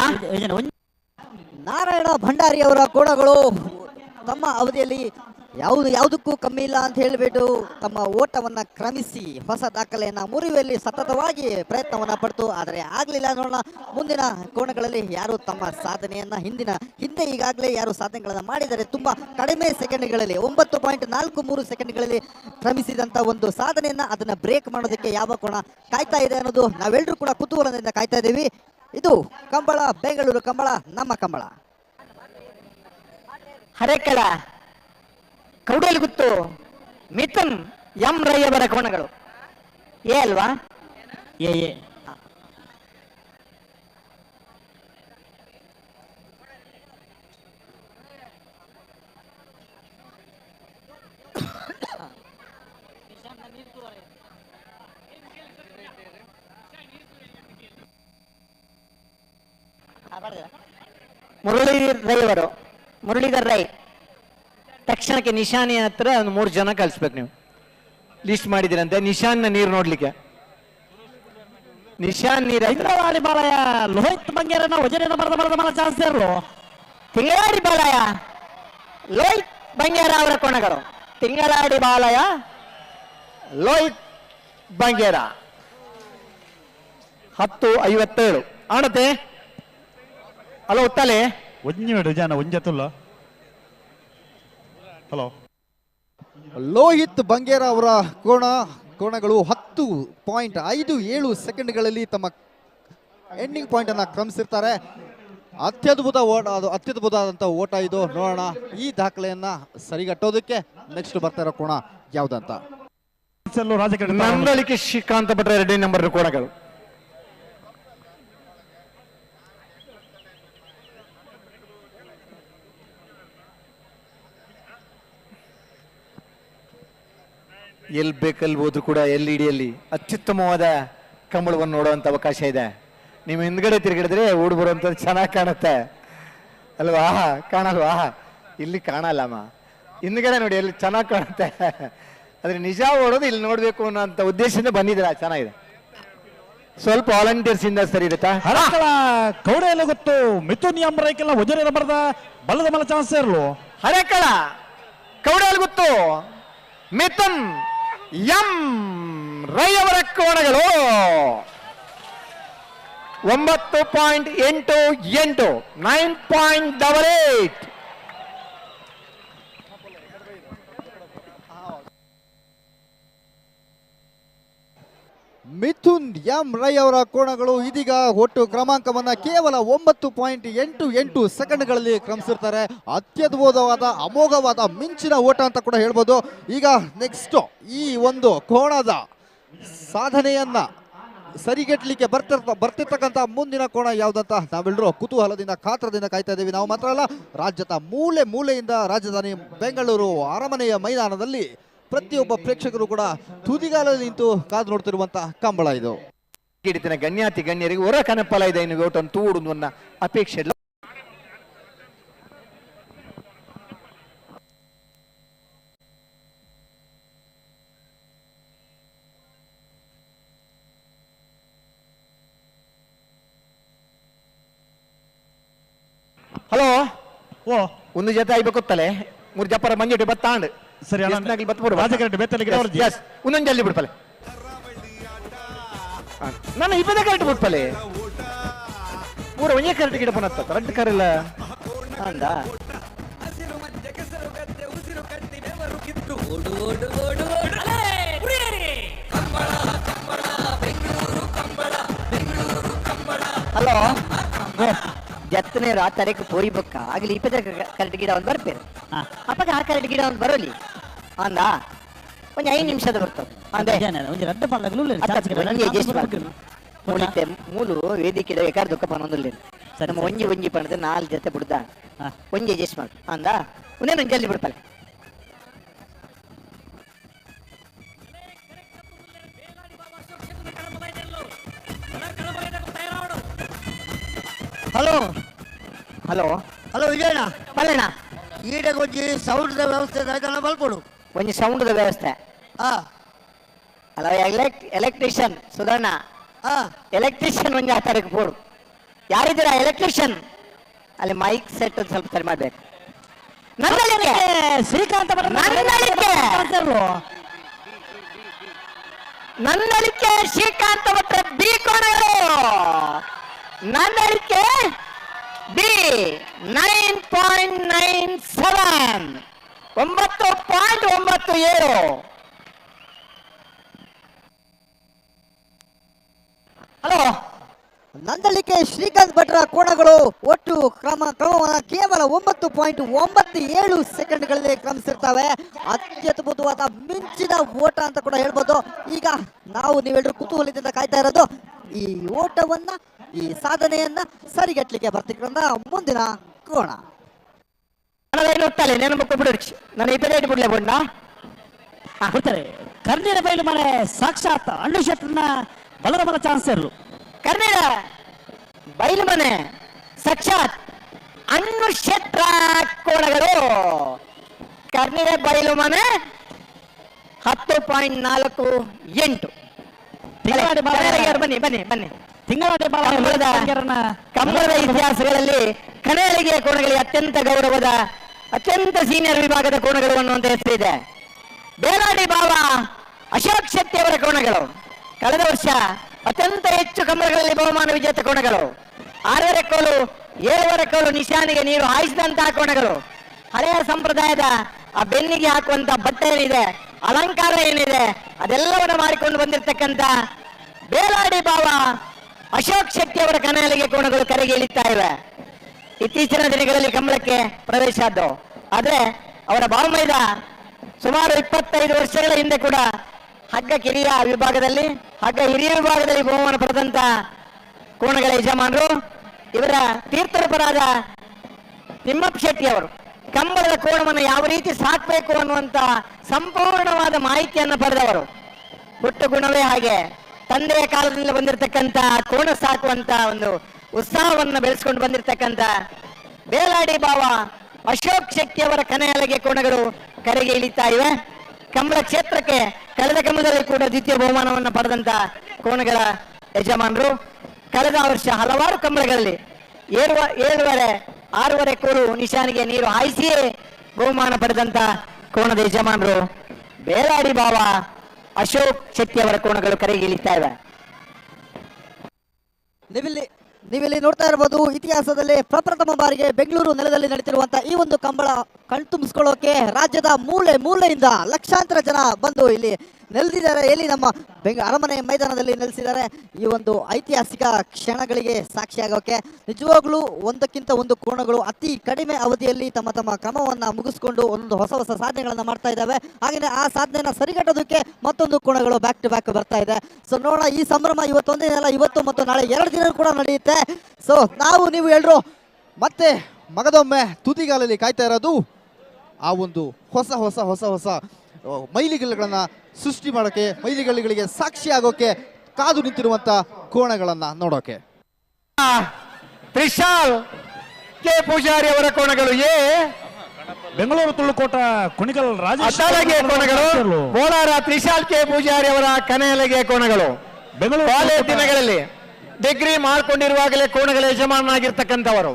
ನಾರಾಯಣ ಭಂಡಾರಿ ಅವರ ಕೋಣಗಳು ತಮ್ಮ ಅವಧಿಯಲ್ಲಿ ಯಾವುದಕ್ಕೂ ಕಮ್ಮಿ ಇಲ್ಲ ಅಂತ ಹೇಳಿಬಿಟ್ಟು ತಮ್ಮ ಓಟವನ್ನ ಕ್ರಮಿಸಿ ಹೊಸ ದಾಖಲೆಯನ್ನ ಮುರಿಯುವಲ್ಲಿ ಸತತವಾಗಿ ಪ್ರಯತ್ನವನ್ನ ಪಡ್ತು. ಆದರೆ ಆಗ್ಲಿಲ್ಲ. ನೋಡೋಣ ಮುಂದಿನ ಕೋಣಗಳಲ್ಲಿ ಯಾರು ತಮ್ಮ ಸಾಧನೆಯನ್ನ ಹಿಂದೆ ಈಗಾಗಲೇ ಯಾರು ಸಾಧನೆಗಳನ್ನ ಮಾಡಿದರೆ ತುಂಬಾ ಕಡಿಮೆ ಸೆಕೆಂಡ್ಗಳಲ್ಲಿ 9.43 ಸೆಕೆಂಡ್ಗಳಲ್ಲಿ ಕ್ರಮಿಸಿದಂತ ಒಂದು ಸಾಧನೆಯನ್ನ ಅದನ್ನ ಬ್ರೇಕ್ ಮಾಡೋದಕ್ಕೆ ಯಾವ ಕೋಣ ಕಾಯ್ತಾ ಇದೆ ಅನ್ನೋದು ನಾವೆಲ್ಲರೂ ಕೂಡ ಕುತೂಹಲದಿಂದ ಕಾಯ್ತಾ ಇದ್ದೀವಿ. ಇದು ಕಂಬಳ, ಬೆಂಗಳೂರು ಕಂಬಳ, ನಮ್ಮ ಕಂಬಳ. ಹರೇಕಳ, ಕೌಡಲ್ಗುತ್ತು, ಮಿಥುನ್, ಎಂ ರೈಯವರ ಕೋಣಗಳು ಏ ಅಲ್ವಾ? ಏ ಮುರಳೀಧರ್ ರೈ ತಕ್ಷಣಕ್ಕೆ ನಿಶಾನಿ ಹತ್ರ ಒಂದು 3 ಜನ ಕಳಿಸ್ಬೇಕು. ನೀವು ಲಿಸ್ಟ್ ಮಾಡಿದಿರಂತೆ ನಿಶಾನ್ನ ನೀರು ನೋಡ್ಲಿಕ್ಕೆ. ನಿಶಾನ್ ನೀರು ತಿಂಗಳಾಡಿ ಬಾಲಯ ಲೋಹಿತ್ ಬಂಗೇರನ ವಜನೇನ ಬರದ ಚಾನ್ಸ್ ಇರಲು. ತಿಂಗಳಾಡಿ ಬಾಲಯ ಲೋಹಿತ್ ಬಂಗೇರ ಅವರ ಕೋಣಗಳು. ತಿಂಗಳಾಡಿ ಬಾಲಯ ಲೋಹಿತ್ ಬಂಗೇರ 10:57 ಆಣತೆ. ಹಲೋ ಉತ್ತಲೆ ಒಂಜಿ ಜನ ಒಂಜತ್ತುಲ್ಲ. ಹಲೋ, ಲೋಹಿತ್ ಬಂಗೇರ ಅವರ ಕೋಣಗಳು 10.57 ಸೆಕೆಂಡ್ಗಳಲ್ಲಿ ತಮ್ಮ ಎಂಡಿಂಗ್ ಪಾಯಿಂಟ್ ಅನ್ನ ಕ್ರಮಿಸಿರ್ತಾರೆ. ಅತ್ಯದ್ಭುತವಾದಂತ ಓಟ ಇದು. ನೋಡೋಣ ಈ ದಾಖಲೆಯನ್ನ ಸರಿಗಟ್ಟೋದಕ್ಕೆ ನೆಕ್ಸ್ಟ್ ಬರ್ತಾ ಇರೋ ಕೋಣ ಯಾವ್ದಂತ. ನಂದಳಿಕೆ ಶ್ರೀಕಾಂತ ಭಟ್ರ 2ನೇ ನಂಬರ್ ಕೋಣಗಳು. ಎಲ್ಲಿ ಬೇಕಲ್ಲಿ ಹೋದ್ರು ಕೂಡ LED ಅತ್ಯುತ್ತಮವಾದ ಕಂಬಳವನ್ನು ನೋಡುವಂತ ಅವಕಾಶ ಇದೆ. ನೀವು ಹಿಂದ್ಗಡೆ ತಿರುಗಿಡಿದ್ರೆ ಓಡಿ ಬರುವಂಥದ್ದು ಚೆನ್ನಾಗಿ ಕಾಣುತ್ತೆ ಅಲ್ವಾ? ಕಾಣಲ್ವಾ? ಇಲ್ಲಿ ಕಾಣಲ್ಲಮ್ಮ, ಹಿಂದ್ಗಡೆ ನೋಡಿ ಎಲ್ಲಿ ಚೆನ್ನಾಗಿ ಕಾಣುತ್ತೆ. ಆದ್ರೆ ನಿಜ ಓಡೋದು ಇಲ್ಲಿ ನೋಡ್ಬೇಕು ಅನ್ನೋಂಥ ಉದ್ದೇಶದಿಂದ ಬಂದಿದ್ದೀರಾ. ಚೆನ್ನಾಗಿದೆ. ಸ್ವಲ್ಪ ವಾಲಂಟಿಯರ್ಸ್ ಇಂದ ಸರಿ ಇರುತ್ತಾ? ಕೌಡೆಲ್ಲ ಗೊತ್ತು. ಮಿಥುನ್ ಎಂ ರೈಕೆಲ್ಲ ವಜನೇನ ಬರದ ಬಲ್ಲದ ಮಲ ಚಾನ್ಸ್ ಇರಲು. ಹರೇಕಳ, ಕೌಡೆಲ್ಲ ಗೊತ್ತು. ಮಿಥುನ್ ಎಂ ರೈ ಅವರ ಕೋಣಗಳು 9.88 9.88. ಮಿಥುನ್ ಎಂ ರೈ ಅವರ ಕೋಣಗಳು ಇದೀಗ ಒಟ್ಟು ಕ್ರಮಾಂಕವನ್ನ ಕೇವಲ 9.88 ಸೆಕೆಂಡ್ಗಳಲ್ಲಿ ಕ್ರಮಿಸಿರ್ತಾರೆ. ಅತ್ಯದ್ಭುತವಾದ ಅಮೋಘವಾದ ಮಿಂಚಿನ ಓಟ ಅಂತ ಕೂಡ ಹೇಳ್ಬೋದು. ಈಗ ನೆಕ್ಸ್ಟ್ ಈ ಒಂದು ಕೋಣದ ಸಾಧನೆಯನ್ನ ಸರಿಗಟ್ಟಲಿಕ್ಕೆ ಬರ್ತಿರ್ತಕ್ಕಂಥ ಮುಂದಿನ ಕೋಣ ಯಾವ್ದಂತ ನಾವೆಲ್ಲರೂ ಕುತೂಹಲದಿಂದ ಕಾತ್ರದಿಂದ ಕಾಯ್ತಾ ಇದ್ದೀವಿ. ನಾವು ಮಾತ್ರ ಅಲ್ಲ, ರಾಜ್ಯದ ಮೂಲೆಯಿಂದ ರಾಜಧಾನಿ ಬೆಂಗಳೂರು ಅರಮನೆಯ ಮೈದಾನದಲ್ಲಿ ಪ್ರತಿಯೊಬ್ಬ ಪ್ರೇಕ್ಷಕರು ಕೂಡ ತುದಿಗಾಲಲ್ಲಿ ನಿಂತು ಕಾದು ನೋಡ್ತಿರುವಂತಹ ಕಂಬಳ ಇದು. ಗಣ್ಯಾತಿ ಗಣ್ಯರಿಗೆ ಹೊರ ಕನಪಲ ಇದೆ. ಇನ್ನು ಓಟ ತೂಡುವನ್ನ ಅಪೇಕ್ಷೆ ಇಲ್ಲ. ಹಲೋ, ಒಂದು ಜೊತೆ ಐಬೇಕೊತ್ತಲೆ 3 ಜಪ್ಪರ ಮಂಜುಟಿ ಬತ್ತಾಂಡ್ ಸರಿ ಒಂದೊಂದು ಜಲ್ದಿ ಬಿಡ್ಪಲೆ. ನಾನು ಇಪ್ಪದೇ ಕರೆಕ್ಟ್ ಬಿಡ್ಪಲೆ ಪೂರ ಒಂದೇ ಕರೆಕ್ಟ್ ಗಿಡ ಬಂದ ಕರೆಕ್ಟ್ ಕರಿಲ್ಲ ಅಂದ. ಹಲೋ, ಜತ್ತನೇ ರಾತರೇಕ ಪೋಯ್ಬಕ್ಕ ಆಗಲಿ ಇಪ್ಪತ್ತ ಕರೆಕ್ಟ್ ಗಿಡ ಒಂದು ಬರ್ಪೇರು. ಅಪ್ಪಗೆ ಆ ಕರೆಕ್ಟ್ ಗಿಡ ಒಂದು ಬರೋಲಿ ಅಂದ. ಒಂದು 5 ನಿಮಿಷದ ಬರ್ತದೆ. ಮೂಲು ವೇದಿಕೆ ಎಕಾರ ದುಃಖ ಪನ್ನೊಂದಿಲ್ಲ. ನಮ್ಮ ಒಂಜಿ ಪಣದ 4 ಜೊತೆ ಬಿಡ್ದ ಒಂಜಿ ಅಡ್ಜಸ್ಟ್ ಮಾಡು ಅಂದ. ಒಂದೇನು ಜಲ್ದಿ ಬಿಡ್ಪಲ್ಲ. ಹಲೋ ಹಲೋ ಹಲೋ ವಿಜಯಣ್ಣ ಬಲ್ಲಣ್ಣ, ಈಡ ಒಂಜಿ ಸೌಂಡ್ ವ್ಯವಸ್ಥೆ ಬಲ್ಕೊಡು. ಒಂಜಿ ಸೌಂಡ್ ವ್ಯವಸ್ಥೆ ಅಲ್ಲ. ಎಲೆಕ್ಟ್ರಿಷಿಯನ್ ಸುಧಣ್ಣ, ಎಲೆಕ್ಟ್ರಿಷಿಯನ್ ಒಂಜಿ ಆ ತರಕ್ಕೆ ಪೋಡು. ಯಾರಿದ್ದೀರಾ ಎಲೆಕ್ಟ್ರಿಷಿಯನ್? ಅಲ್ಲಿ ಮೈಕ್ ಸೆಟ್ ಒಂದು ಸ್ವಲ್ಪ ಸರಿ ಮಾಡ್ಬೇಕು. ನಂದಳಿಕೆ ಶ್ರೀಕಾಂತ ನಂದಳಿಕೆ ಶ್ರೀಕಾಂತ ಭಟ್ರ ಬಿ ಕೋಣಗಳು. ನಂದಳಿಕೆ ಬಿ 9.97 9.97. ಹಲೋ, ನಂದಳಿಕೆ ಶ್ರೀಕಾಂತ್ ಭಟ್ರ ಕೋಣಗಳು ಒಟ್ಟು ಕ್ರಮವನ್ನು ಕೇವಲ 9.97 ಸೆಕೆಂಡ್ಗಳಲ್ಲಿ ಕ್ರಮಿಸಿರ್ತವೆ. ಅತ್ಯದ್ಭುತವಾದ ಮಿಂಚಿನ ಓಟ ಅಂತ ಕೂಡ ಹೇಳ್ಬೋದು. ಈಗ ನೀವೆಲ್ಲರೂ ಕುತೂಹಲದಿಂದ ಕಾಯ್ತಾ ಇರೋದು ಈ ಓಟವನ್ನ, ಈ ಸಾಧನೆಯನ್ನ ಸರಿಗಟ್ಟಲಿಕ್ಕೆ ಬರ್ತಿಕ್ರನ್ನ ಮುಂದಿನ ಕೋಣ. ನೆನಪು ಬಿಡು, ನಾನು ಇಪ್ಪತ್ತೈದು ಬಿಡ್ಲೇ ಬಣ್ಣ ಬಿಡ್ತಾರೆ. ಕರ್ನೀರ ಬಯಲು ಮನೆ ಸಾಕ್ಷಾತ್ ಅಣ್ಣು ಶೆಟ್ಟರ್ನ ಬಲರಮಲ ಚಾನ್ಸರು. ಕರ್ನೀರ ಬಯಲು ಮನೆ ಸಾಕ್ಷಾತ್ ಅಣ್ಣು ಶೆಟ್ರ ಕೋಣಗಳು. ಕರ್ನೀರ ಬಯಲು ಮನೆ 10.48. ಬನ್ನಿ ಬನ್ನಿ ಬನ್ನಿ. ಕಂಬಳದ ಇತಿಹಾಸಗಳಲ್ಲಿ ಕನೆಯಲಿಗೆ ಕೋಣಗಳಿಗೆ ಅತ್ಯಂತ ಗೌರವದ, ಅತ್ಯಂತ ಸೀನಿಯರ್ ವಿಭಾಗದ ಕೋಣಗಳು ಅನ್ನುವಂತ ಹೆಸರಿದೆ. ಬೇಲಾಡಿ ಬಾವ ಅಶೋಕ್ ಶೆಟ್ಟಿ ಅವರ ಕೋಣಗಳು ಕಳೆದ ವರ್ಷ ಅತ್ಯಂತ ಹೆಚ್ಚು ಕಂಬಳಗಳಲ್ಲಿ ಬಹುಮಾನ ವಿಜೇತ ಕೋಣಗಳು. 6 ಕೋಲು 7 ಕೋಲು ನಿಶಾನಿಗೆ ನೀರು ಹಾಯಿಸಿದಂತಹ ಕೋಣಗಳು. ಹಳೆಯ ಸಂಪ್ರದಾಯದ ಆ ಬೆನ್ನಿಗೆ ಹಾಕುವಂತ ಬಟ್ಟೆ ಏನಿದೆ, ಅಲಂಕಾರ ಏನಿದೆ, ಅದೆಲ್ಲವನ್ನು ಮಾಡಿಕೊಂಡು ಬಂದಿರತಕ್ಕಂತ ಬೇಲಾಡಿ ಬಾವ ಅಶೋಕ್ ಶೆಟ್ಟಿ ಅವರ ಕನೆಯಲಿಗೆ ಕೋಣಗಳು ಕರೆಗೆ ಇಳಿತಾ ಇವೆ. ಇತ್ತೀಚಿನ ದಿನಗಳಲ್ಲಿ ಕಂಬಳಕ್ಕೆ ಪ್ರವೇಶ ಆದ್ದು. ಆದ್ರೆ ಅವರ ಬಾವಮೈದ ಸುಮಾರು 25 ವರ್ಷಗಳ ಹಿಂದೆ ಕೂಡ ಹಗ್ಗ ಕಿರಿಯ ವಿಭಾಗದಲ್ಲಿ, ಹಗ್ಗ ಹಿರಿಯ ವಿಭಾಗದಲ್ಲಿ ಬಹುಮಾನ ಪಡೆದಂತ ಕೋಣಗಳ ಯಜಮಾನರು. ಇವರ ತೀರ್ಥರಪರಾದ ತಿಮ್ಮಪ್ಪ ಶೆಟ್ಟಿ ಅವರು ಕಂಬಳದ ಕೋಣವನ್ನು ಯಾವ ರೀತಿ ಸಾಕಬೇಕು ಅನ್ನುವಂತ ಸಂಪೂರ್ಣವಾದ ಮಾಹಿತಿಯನ್ನು ಪಡೆದವರು. ಹುಟ್ಟು ಗುಣವೇ ಹಾಗೆ. ತಂದೆಯ ಕಾಲದಿಂದ ಬಂದಿರತಕ್ಕಂತ ಕೋಣ ಸಾಕುವಂತ ಒಂದು ಉತ್ಸಾಹವನ್ನು ಬೆಳೆಸ್ಕೊಂಡು ಬಂದಿರತಕ್ಕಂತ ಬೇಲಾಡಿ ಬಾವ ಅಶೋಕ್ ಶೆಟ್ಟಿ ಅವರ ಕನೆಯಲಗೆ ಕೋಣಗಳು ಕರೆಗೆ ಇಳಿತಾ ಇವೆ. ಕಂಬಳ ಕ್ಷೇತ್ರಕ್ಕೆ ಕಳೆದ ಕಂಬಳದಲ್ಲಿ ಕೂಡ ದ್ವಿತೀಯ ಬಹುಮಾನವನ್ನು ಪಡೆದಂತ ಕೋಣಗಳ ಯಜಮಾನರು. ಕಳೆದ ವರ್ಷ ಹಲವಾರು ಕಂಬಳಗಳಲ್ಲಿ 6.5 ಕೋಲು ನಿಶಾನಿಗೆ ನೀರು ಹಾಯಿಸಿಯೇ ಬಹುಮಾನ ಪಡೆದಂತ ಕೋಣದ ಯಜಮಾನರು ಬೇಲಾಡಿ ಬಾವ ಅಶೋಕ್ ಶೆಟ್ಟಿ ಅವರ ಕೋಣಗಳು ಕರೆಗೆ ಇಳಿತಾ ಇವೆ. ನೀವಿಲ್ಲಿ ನೋಡ್ತಾ ಇರಬಹುದು, ಇತಿಹಾಸದಲ್ಲಿ ಪ್ರಪ್ರಥಮ ಬಾರಿಗೆ ಬೆಂಗಳೂರು ನೆಲದಲ್ಲಿ ನಡೀತಿರುವಂತಹ ಈ ಒಂದು ಕಂಬಳ ಕಣ್ತುಂಬಿಸ್ಕೊಳ್ಳೋಕೆ ರಾಜ್ಯದ ಮೂಲೆಯಿಂದ ಲಕ್ಷಾಂತರ ಜನ ಬಂದು ಇಲ್ಲಿ ನೆಲೆಸಿದ್ದಾರೆ. ಎಲ್ಲಿ ನಮ್ಮ ಅರಮನೆ ಮೈದಾನದಲ್ಲಿ ನೆಲೆಸಿದ್ದಾರೆ. ಈ ಒಂದು ಐತಿಹಾಸಿಕ ಕ್ಷಣಗಳಿಗೆ ಸಾಕ್ಷಿಯಾಗೋಕೆ ನಿಜವಾಗ್ಲೂ ಒಂದಕ್ಕಿಂತ ಒಂದು ಕೋಣಗಳು ಅತಿ ಕಡಿಮೆ ಅವಧಿಯಲ್ಲಿ ತಮ್ಮ ಕ್ರಮವನ್ನ ಮುಗಿಸ್ಕೊಂಡು ಒಂದು ಹೊಸ ಸಾಧನೆಗಳನ್ನ ಮಾಡ್ತಾ ಇದ್ದಾವೆ. ಹಾಗೆಯೇ ಆ ಸಾಧನೆಯನ್ನ ಸರಿಗಟ್ಟೋದಕ್ಕೆ ಮತ್ತೊಂದು ಕೋಣಗಳು ಬ್ಯಾಕ್ ಟು ಬ್ಯಾಕ್ ಬರ್ತಾ ಇದೆ. ಸೊ ನೋಡೋಣ, ಈ ಸಂಭ್ರಮ ಇವತ್ತೊಂದೇ ದಿನ, ಇವತ್ತು ಮತ್ತು ನಾಳೆ 2 ದಿನ ಕೂಡ ನಡೆಯುತ್ತೆ. ಸೊ ನೀವು ಎಲ್ಲರೂ ಮತ್ತೆ ಮಗದೊಮ್ಮೆ ತುದಿಗಾಲಲ್ಲಿ ಕಾಯ್ತಾ ಇರೋದು ಆ ಒಂದು ಹೊಸ ಮೈಲಿಗಲ್ಲುಗಳನ್ನ ಸೃಷ್ಟಿ ಮಾಡೋಕೆ, ಮೈಲಿಗಲ್ಲುಗಳಿಗೆ ಸಾಕ್ಷಿ ಆಗೋಕೆ ಕಾದು ನಿಂತಿರುವಂತ ಕೋಣಗಳನ್ನ ನೋಡೋಕೆ. ತ್ರಿಶಾಲ್ ಕೆ ಪೂಜಾರಿ ಅವರ ಕೋಣಗಳು ಬೆಂಗಳೂರು ತುಳುಕೋಟ ಕುಣಿಗಲ್ ರಾಜೇಶ್ವರಗೆ ಕೋಣಗಳು. ಕೋಲಾರ ತ್ರಿಶಾಲ್ ಕೆ ಪೂಜಾರಿ ಅವರ ಕನೆಯಲಗೆ ಕೋಣಗಳು. ಬೆಂಗಳೂರು ಕಾಲೇಜ್ ದಿನಗಳಲ್ಲಿ ಡಿಗ್ರಿ ಮಾಡ್ಕೊಂಡಿರುವಾಗಲೇ ಕೋಣಗಳ ಯಜಮಾನನಾಗಿರ್ತಕ್ಕಂಥವರು.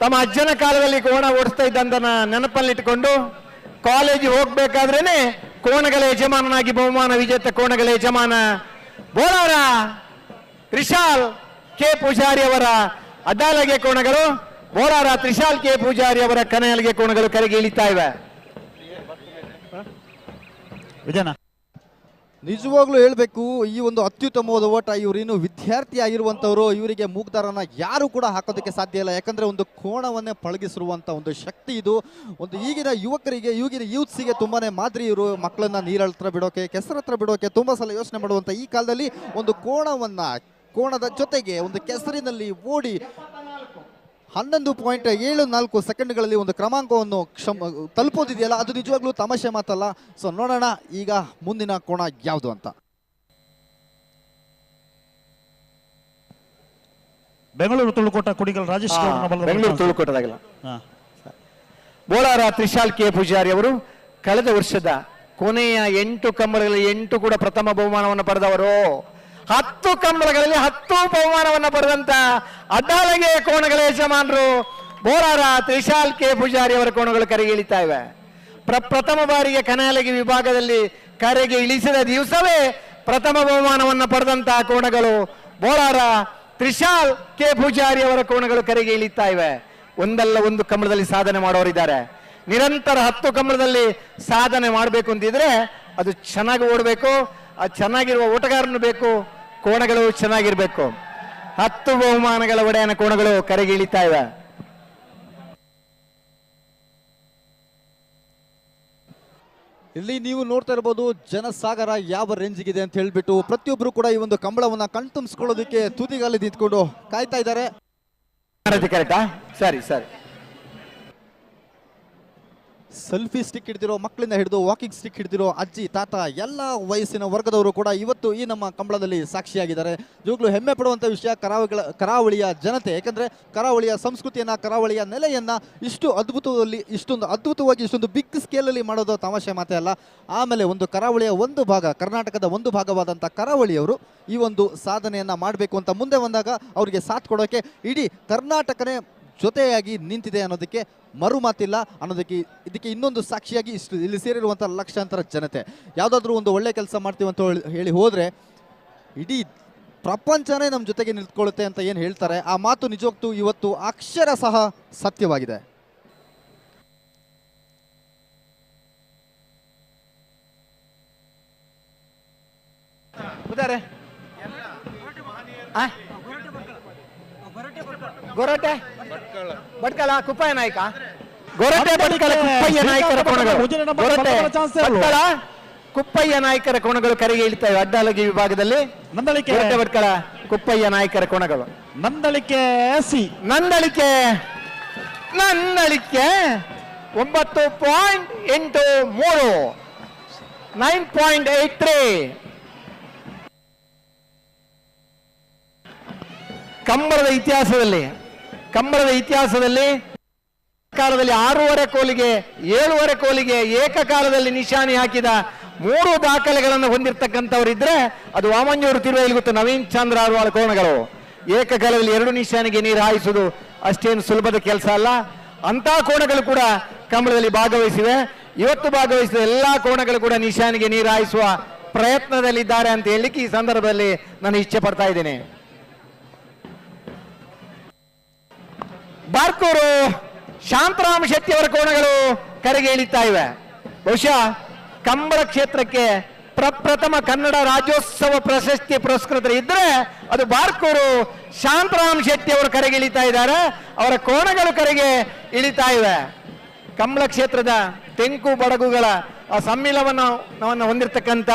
ತಮ್ಮ ಅಜ್ಜನ ಕಾಲದಲ್ಲಿ ಕೋಣ ಓಡಿಸ್ತಾ ಇದ್ದಂತನ ನೆನಪಲ್ಲಿಟ್ಟುಕೊಂಡು ಕಾಲೇಜಿಗೆ ಹೋಗ್ಬೇಕಾದ್ರೇನೆ ಕೋಣಗಳ ಯಜಮಾನನಾಗಿ ಬಹುಮಾನ ವಿಜೇತ ಕೋಣಗಳ ಯಜಮಾನ ಬೋಳಾರ ತ್ರಿಶಾಲ್ ಕೆ ಪೂಜಾರಿ ಅವರ ಅಡ್ಡಾಲಗೆ ಕೋಣಗಳು. ಬೋಳಾರ ತ್ರಿಶಾಲ್ ಕೆ ಪೂಜಾರಿ ಅವರ ಕನೆಯಲಿಗೆ ಕೋಣಗಳು ಕರೆಗೆ ಇಳಿತಾ ಇವೆ. ನಿಜವಾಗ್ಲೂ ಹೇಳ್ಬೇಕು, ಈ ಒಂದು ಅತ್ಯುತ್ತಮವಾದ ಓಟ. ಇವರೇನು ವಿದ್ಯಾರ್ಥಿ ಆಗಿರುವಂಥವ್ರು, ಇವರಿಗೆ ಮೂಗ್ದಾರನ ಯಾರು ಕೂಡ ಹಾಕೋದಕ್ಕೆ ಸಾಧ್ಯ ಇಲ್ಲ. ಯಾಕಂದ್ರೆ ಒಂದು ಕೋಣವನ್ನೇ ಪಳಗಿಸಿರುವಂಥ ಒಂದು ಶಕ್ತಿ ಇದು. ಒಂದು ಈಗಿನ ಯುವಕರಿಗೆ, ಈಗಿನ ಯೂತ್ಸಿಗೆ ತುಂಬಾನೇ ಮಾದರಿ. ಇವರು ಮಕ್ಕಳನ್ನ ನೀರತ್ರ ಬಿಡೋಕೆ, ಕೆಸರತ್ರ ಬಿಡೋಕೆ ತುಂಬಾ ಸಲ ಯೋಚನೆ ಮಾಡುವಂಥ ಈ ಕಾಲದಲ್ಲಿ ಒಂದು ಕೋಣದ ಜೊತೆಗೆ ಒಂದು ಕೆಸರಿನಲ್ಲಿ ಓಡಿ 11.74 ಸೆಕೆಂಡ್ಗಳಲ್ಲಿ ಒಂದು ಕ್ರಮಾಂಕವನ್ನು ತಲುಪೋದಿದೆಯಲ್ಲ, ಅದು ನಿಜವಾಗ್ಲೂ ತಮಾಷೆ ಮಾತಲ್ಲ. ಸೊ ನೋಡೋಣ ಈಗ ಮುಂದಿನ ಕೋಣ ಯಾವುದು ಅಂತ. ಬೆಂಗಳೂರು ತುಳುಕೋಟ ಕುಣಿಗಲ್ ರಾಜೇಶ್ ಬೆಂಗಳೂರು ತುಳುಕೋಟದಾಗಲ್ಲ. ಬೋಳಾರ ತ್ರಿಶಾಲ್ ಕೆ ಪೂಜಾರಿ ಅವರು ಕಳೆದ ವರ್ಷದ ಕೊನೆಯ 8 ಕಂಬಳಗಳಲ್ಲಿ 8 ಕೂಡ ಪ್ರಥಮ ಬಹುಮಾನವನ್ನು ಪಡೆದವರು. 10 ಕಂಬಳಗಳಲ್ಲಿ 10 ಬಹುಮಾನವನ್ನು ಪಡೆದಂತ ಅಡ್ಡಾಲಗೆ ಕೋಣಗಳ ಯಜಮಾನರು ಬೋರಾರ ತ್ರಿಶಾಲ್ ಕೆ ಪೂಜಾರಿ ಅವರ ಕೋಣಗಳು ಕರೆಗೆ ಇಳಿತಾ ಇವೆ. ಪ್ರಥಮ ಬಾರಿಗೆ ಕನಾಲಗಿ ವಿಭಾಗದಲ್ಲಿ ಕರೆಗೆ ಇಳಿಸಿದ ದಿವಸವೇ ಪ್ರಥಮ ಬಹುಮಾನವನ್ನು ಪಡೆದಂತಹ ಕೋಣಗಳು ಬೋರಾರ ತ್ರಿಶಾಲ್ ಕೆ ಪೂಜಾರಿ ಅವರ ಕೋಣಗಳು ಕರೆಗೆ ಇಳಿತಾ ಇವೆ. ಒಂದಲ್ಲ ಒಂದು ಕಂಬಳದಲ್ಲಿ ಸಾಧನೆ ಮಾಡೋರಿದ್ದಾರೆ. ನಿರಂತರ 10 ಕಂಬಳದಲ್ಲಿ ಸಾಧನೆ ಮಾಡಬೇಕು ಅಂತಿದ್ರೆ ಅದು ಚೆನ್ನಾಗಿ ಓಡಬೇಕು, ಅದು ಚೆನ್ನಾಗಿರುವ ಓಟಗಾರನು ಬೇಕು, ಕೋಣಗಳು ಚೆನ್ನಾಗಿರ್ಬೇಕು. 10 ಬಹುಮಾನಗಳ ಒಡೆಯನ ಕೋಣಗಳು ಕರೆಗೆ ಇಳಿತಾ ಇವೆ. ಇಲ್ಲಿ ನೀವು ನೋಡ್ತಾ ಇರಬಹುದು ಜನಸಾಗರ ಯಾವ ರೇಂಜ್ಗಿದೆ ಅಂತ ಹೇಳ್ಬಿಟ್ಟು ಪ್ರತಿಯೊಬ್ಬರು ಕೂಡ ಈ ಒಂದು ಕಂಬಳವನ್ನ ಕಣ್ತುಂಬಿಸ್ಕೊಳ್ಳೋದಕ್ಕೆ ತುದಿಗಾಲಿ ನಿಂತ್ಕೊಂಡು ಕಾಯ್ತಾ ಇದ್ದಾರೆ. ಕರೆಕ್ಟಾ? ಸರಿ ಸರಿ. ಸೆಲ್ಫಿ ಸ್ಟಿಕ್ ಹಿಡಿದಿರೋ ಮಕ್ಕಳಿಂದ ಹಿಡಿದು ವಾಕಿಂಗ್ ಸ್ಟಿಕ್ ಹಿಡಿದಿರೋ ಅಜ್ಜಿ ತಾತ ಎಲ್ಲ ವಯಸ್ಸಿನ ವರ್ಗದವರು ಕೂಡ ಇವತ್ತು ಈ ನಮ್ಮ ಕಂಬಳದಲ್ಲಿ ಸಾಕ್ಷಿಯಾಗಿದ್ದಾರೆ. ಜೋಗ್ಲು ಹೆಮ್ಮೆ ಪಡುವಂಥ ವಿಷಯ ಕರಾವಳಿಯ ಜನತೆ, ಯಾಕಂದ್ರೆ ಕರಾವಳಿಯ ಸಂಸ್ಕೃತಿಯನ್ನ, ಕರಾವಳಿಯ ನೆಲೆಯನ್ನ ಇಷ್ಟೊಂದು ಅದ್ಭುತವಾಗಿ ಇಷ್ಟೊಂದು ಬಿಗ್ ಸ್ಕೇಲಲ್ಲಿ ಮಾಡೋದು ತಮಾಷೆ ಮಾತೇ ಅಲ್ಲ. ಆಮೇಲೆ ಒಂದು ಕರಾವಳಿಯ ಒಂದು ಭಾಗ, ಕರ್ನಾಟಕದ ಒಂದು ಭಾಗವಾದಂಥ ಕರಾವಳಿಯವರು ಈ ಒಂದು ಸಾಧನೆಯನ್ನ ಮಾಡಬೇಕು ಅಂತ ಮುಂದೆ ಬಂದಾಗ ಅವರಿಗೆ ಸಾಥ್ ಕೊಡೋಕೆ ಇಡೀ ಕರ್ನಾಟಕನೇ ಜೊತೆಯಾಗಿ ನಿಂತಿದೆ ಅನ್ನೋದಕ್ಕೆ ಮರು ಮಾತಿಲ್ಲ ಅನ್ನೋದಕ್ಕೆ ಇದಕ್ಕೆ ಇನ್ನೊಂದು ಸಾಕ್ಷಿಯಾಗಿ ಇಲ್ಲಿ ಸೇರಿರುವಂಥ ಲಕ್ಷಾಂತರ ಜನತೆ. ಯಾವುದಾದ್ರೂ ಒಂದು ಒಳ್ಳೆ ಕೆಲಸ ಮಾಡ್ತೀವಿ ಅಂತ ಹೇಳಿ ಹೋದರೆ ಇಡೀ ಪ್ರಪಂಚನೇ ನಮ್ಮ ಜೊತೆಗೆ ನಿಂತ್ಕೊಳ್ಳುತ್ತೆ ಅಂತ ಏನು ಹೇಳ್ತಾರೆ, ಆ ಮಾತು ನಿಜಕ್ಕೂ ಇವತ್ತು ಅಕ್ಷರ ಸಹ ಸತ್ಯವಾಗಿದೆ. ಗೊರಟೆ ಭಟ್ಕಳ ಕುಪ್ಪಯ್ಯ ನಾಯ್ಕ, ಗೊರಟೆ ಭಟ್ಕಳ ಕುಪ್ಪಯ್ಯ ನಾಯ್ಕರ ಕೋಣಗಳು, ಗೊರಟೆ ಭಟ್ಕಳ ಕುಪ್ಪಯ್ಯ ನಾಯ್ಕರ ಕೋಣಗಳು ಕರೆಗೆ ಇಳಿತವೆ. ಅಡ್ಡಲಗಿ ವಿಭಾಗದಲ್ಲಿ ಗೊರಟೆ ಭಟ್ಕಳ ಕುಪ್ಪಯ್ಯ ನಾಯ್ಕರ ಕೋಣಗಳು. ನಂದಳಿಕೆ 9.83 9.83. ಕಂಬಳದ ಇತಿಹಾಸದಲ್ಲಿ ಕಾಲದಲ್ಲಿ 6.5 ಕೋಲಿಗೆ 7.5 ಕೋಲಿಗೆ ಏಕಕಾಲದಲ್ಲಿ ನಿಶಾನೆ ಹಾಕಿದ 3 ದಾಖಲೆಗಳನ್ನು ಹೊಂದಿರತಕ್ಕಂಥವರಿದ್ರೆ ಅದು ವಾಮಂಜೂರು ತಿರುವೈಲುಗುತ್ತು ನವೀನ್ ಚಂದ್ರ ಅರ್ವಾಳ ಕೋಣಗಳು. ಏಕಕಾಲದಲ್ಲಿ 2 ನಿಶಾನೆಗೆ ನೀರು ಹಾಯಿಸುವುದು ಅಷ್ಟೇನು ಸುಲಭದ ಕೆಲಸ ಅಲ್ಲ. ಅಂತ ಕೋಣಗಳು ಕೂಡ ಕಂಬಳದಲ್ಲಿ ಭಾಗವಹಿಸಿವೆ. ಇವತ್ತು ಭಾಗವಹಿಸಿದ ಎಲ್ಲಾ ಕೋಣಗಳು ಕೂಡ ನಿಶಾನೆಗೆ ನೀರು ಹಾಯಿಸುವ ಪ್ರಯತ್ನದಲ್ಲಿದ್ದಾರೆ ಅಂತ ಹೇಳಲಿಕ್ಕೆ ಈ ಸಂದರ್ಭದಲ್ಲಿ ನಾನು ಇಚ್ಛೆ ಪಡ್ತಾ ಇದ್ದೇನೆ. ಬಾರ್ಕೂರು ಶಾಂತರಾಮ ಶೆಟ್ಟಿ ಅವರ ಕೋಣಗಳು ಕರೆಗೆ ಇಳಿತಾ ಇವೆ. ಬಹುಶಃ ಕಂಬಳ ಕ್ಷೇತ್ರಕ್ಕೆ ಪ್ರಪ್ರಥಮ ಕನ್ನಡ ರಾಜ್ಯೋತ್ಸವ ಪ್ರಶಸ್ತಿ ಪುರಸ್ಕೃತರು ಇದ್ರೆ ಅದು ಬಾರ್ಕೂರು ಶಾಂತರಾಮ ಶೆಟ್ಟಿ ಅವರು ಕರೆಗೆ ಇಳಿತಾ ಇದ್ದಾರೆ. ಅವರ ಕೋಣಗಳು ಕರೆಗೆ ಇಳಿತಾ ಇವೆ. ಕಂಬಳ ಕ್ಷೇತ್ರದ ತೆಂಕು ಬಡಗುಗಳ ಆ ಸಮ್ಮಿಲನವನ್ನು ಹೊಂದಿರತಕ್ಕಂಥ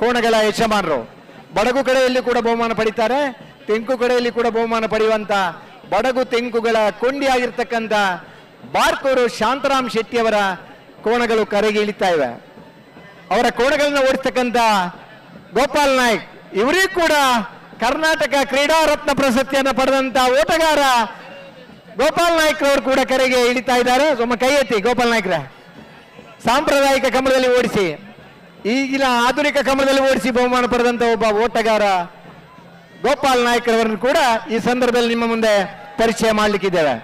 ಕೋಣಗಳ ಯಜಮಾನರು. ಬಡಗು ಕಡೆಯಲ್ಲಿ ಕೂಡ ಬಹುಮಾನ ಪಡಿತಾರೆ, ತೆಂಕು ಕಡೆಯಲ್ಲಿ ಕೂಡ ಬಹುಮಾನ ಪಡೆಯುವಂತ ಬಡಗು ತೆಂಕುಗಳ ಕೊಂಡಿಯಾಗಿರ್ತಕ್ಕಂಥ ಬಾರ್ಕೂರು ಶಾಂತರಾಮ್ ಶೆಟ್ಟಿ ಅವರ ಕೋಣಗಳು ಕರೆಗೆ ಇಳಿತಾ ಇವೆ. ಅವರ ಕೋಣಗಳನ್ನ ಓಡಿಸ್ತಕ್ಕಂಥ ಗೋಪಾಲ್ ನಾಯ್ಕ್, ಇವರಿಗೂ ಕೂಡ ಕರ್ನಾಟಕ ಕ್ರೀಡಾ ರತ್ನ ಪ್ರಶಸ್ತಿಯನ್ನು ಪಡೆದಂತ ಓಟಗಾರ ಗೋಪಾಲ್ ನಾಯ್ಕ್ ಅವರು ಕೂಡ ಕರೆಗೆ ಇಳಿತಾ ಇದ್ದಾರೆ. ಸುಮ್ಮ ಕೈ ಎತ್ತಿ ಗೋಪಾಲ್ ನಾಯ್ಕ್ರ. ಸಾಂಪ್ರದಾಯಿಕ ಕಂಬಳದಲ್ಲಿ ಓಡಿಸಿ, ಈಗಿನ ಆಧುನಿಕ ಕಂಬಳದಲ್ಲಿ ಓಡಿಸಿ ಬಹುಮಾನ ಪಡೆದಂತ ಒಬ್ಬ ಓಟಗಾರ ಗೋಪಾಲ್ ನಾಯ್ಕ್ ಅವರನ್ನು ಕೂಡ ಈ ಸಂದರ್ಭದಲ್ಲಿ ನಿಮ್ಮ ಮುಂದೆ ಪರಿಚಯ ಮಾಡಲಿಕ್ಕಿದ್ದೇವೆ.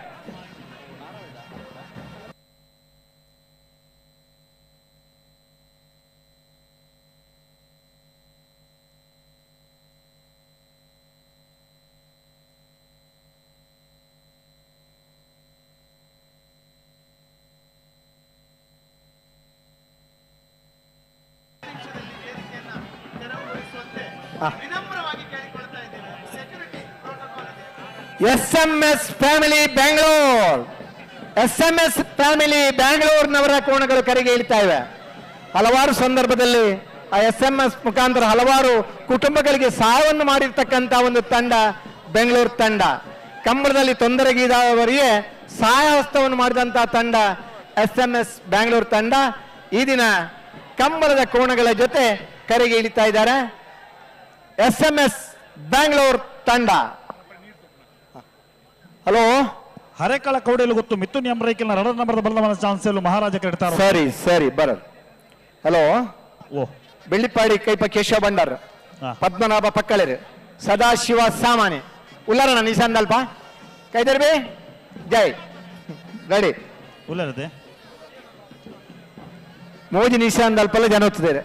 SMS ಫ್ಯಾಮಿಲಿ ಬ್ಯಾಂಗ್ಳೂರ್ನವರ ಕೋಣಗಳು ಕರೆಗೆ ಇಳಿತಾ ಇವೆ. ಹಲವಾರು ಸಂದರ್ಭದಲ್ಲಿ ಆ SMS ಮುಖಾಂತರ ಹಲವಾರು ಕುಟುಂಬಗಳಿಗೆ ಸಾವನ್ನು ಮಾಡಿರ್ತಕ್ಕಂಥ ಒಂದು ತಂಡ ಬೆಂಗಳೂರು ತಂಡ. ಕಂಬಳದಲ್ಲಿ ತೊಂದರೆಗೀಡಾದವರಿಗೆ ಸಹಾಯ ಹಸ್ತವನ್ನು ಮಾಡಿದಂತಹ ತಂಡ SMS ಬ್ಯಾಂಗ್ಳೂರು ತಂಡ. ಈ ದಿನ ಕಂಬಳದ ಕೋಣಗಳ ಜೊತೆ ಕರೆಗೆ ಇಳಿತಾ ಇದ್ದಾರೆ SMS ಬ್ಯಾಂಗ್ಳೂರು ತಂಡ. ಹಲೋ, ಹರೇಕಳ ಕೌಡೆಲು ಗೊತ್ತು ಮಿಥುನ್ ಎಂಬ್ರೈಕಲ್ನ 2 ನಂಬರ್ದ ಬಲದ ಚಾನ್ಸೆಲ್ ಮಹಾರಾಜ ಕರೆಡ್ತಾರೆ. ಸರಿ ಬರೋದು. ಹಲೋ, ಬೆಳ್ಳಿಪ್ಪಾಡಿ ಕೈಪ ಕೇಶವ ಭಂಡಾರ್, ಪದ್ಮನಾಭ ಪಕ್ಕಳೆರು, ಸದಾಶಿವ ಸಾಮಾನ್ಯ ಉಲ್ಲಾರಣ ನಿಶಾಂದಲ್ಪ ಕೈದರ್ಬಿ ಜೈ ರೆಡಿ ಉಳ್ಳರದೆ ಮೋಜಿ ನಿಶಾನ್ ಅಲ್ಪಲ್ಲ ಜನ ಹೊತ್ತಿದ್ದಾರೆ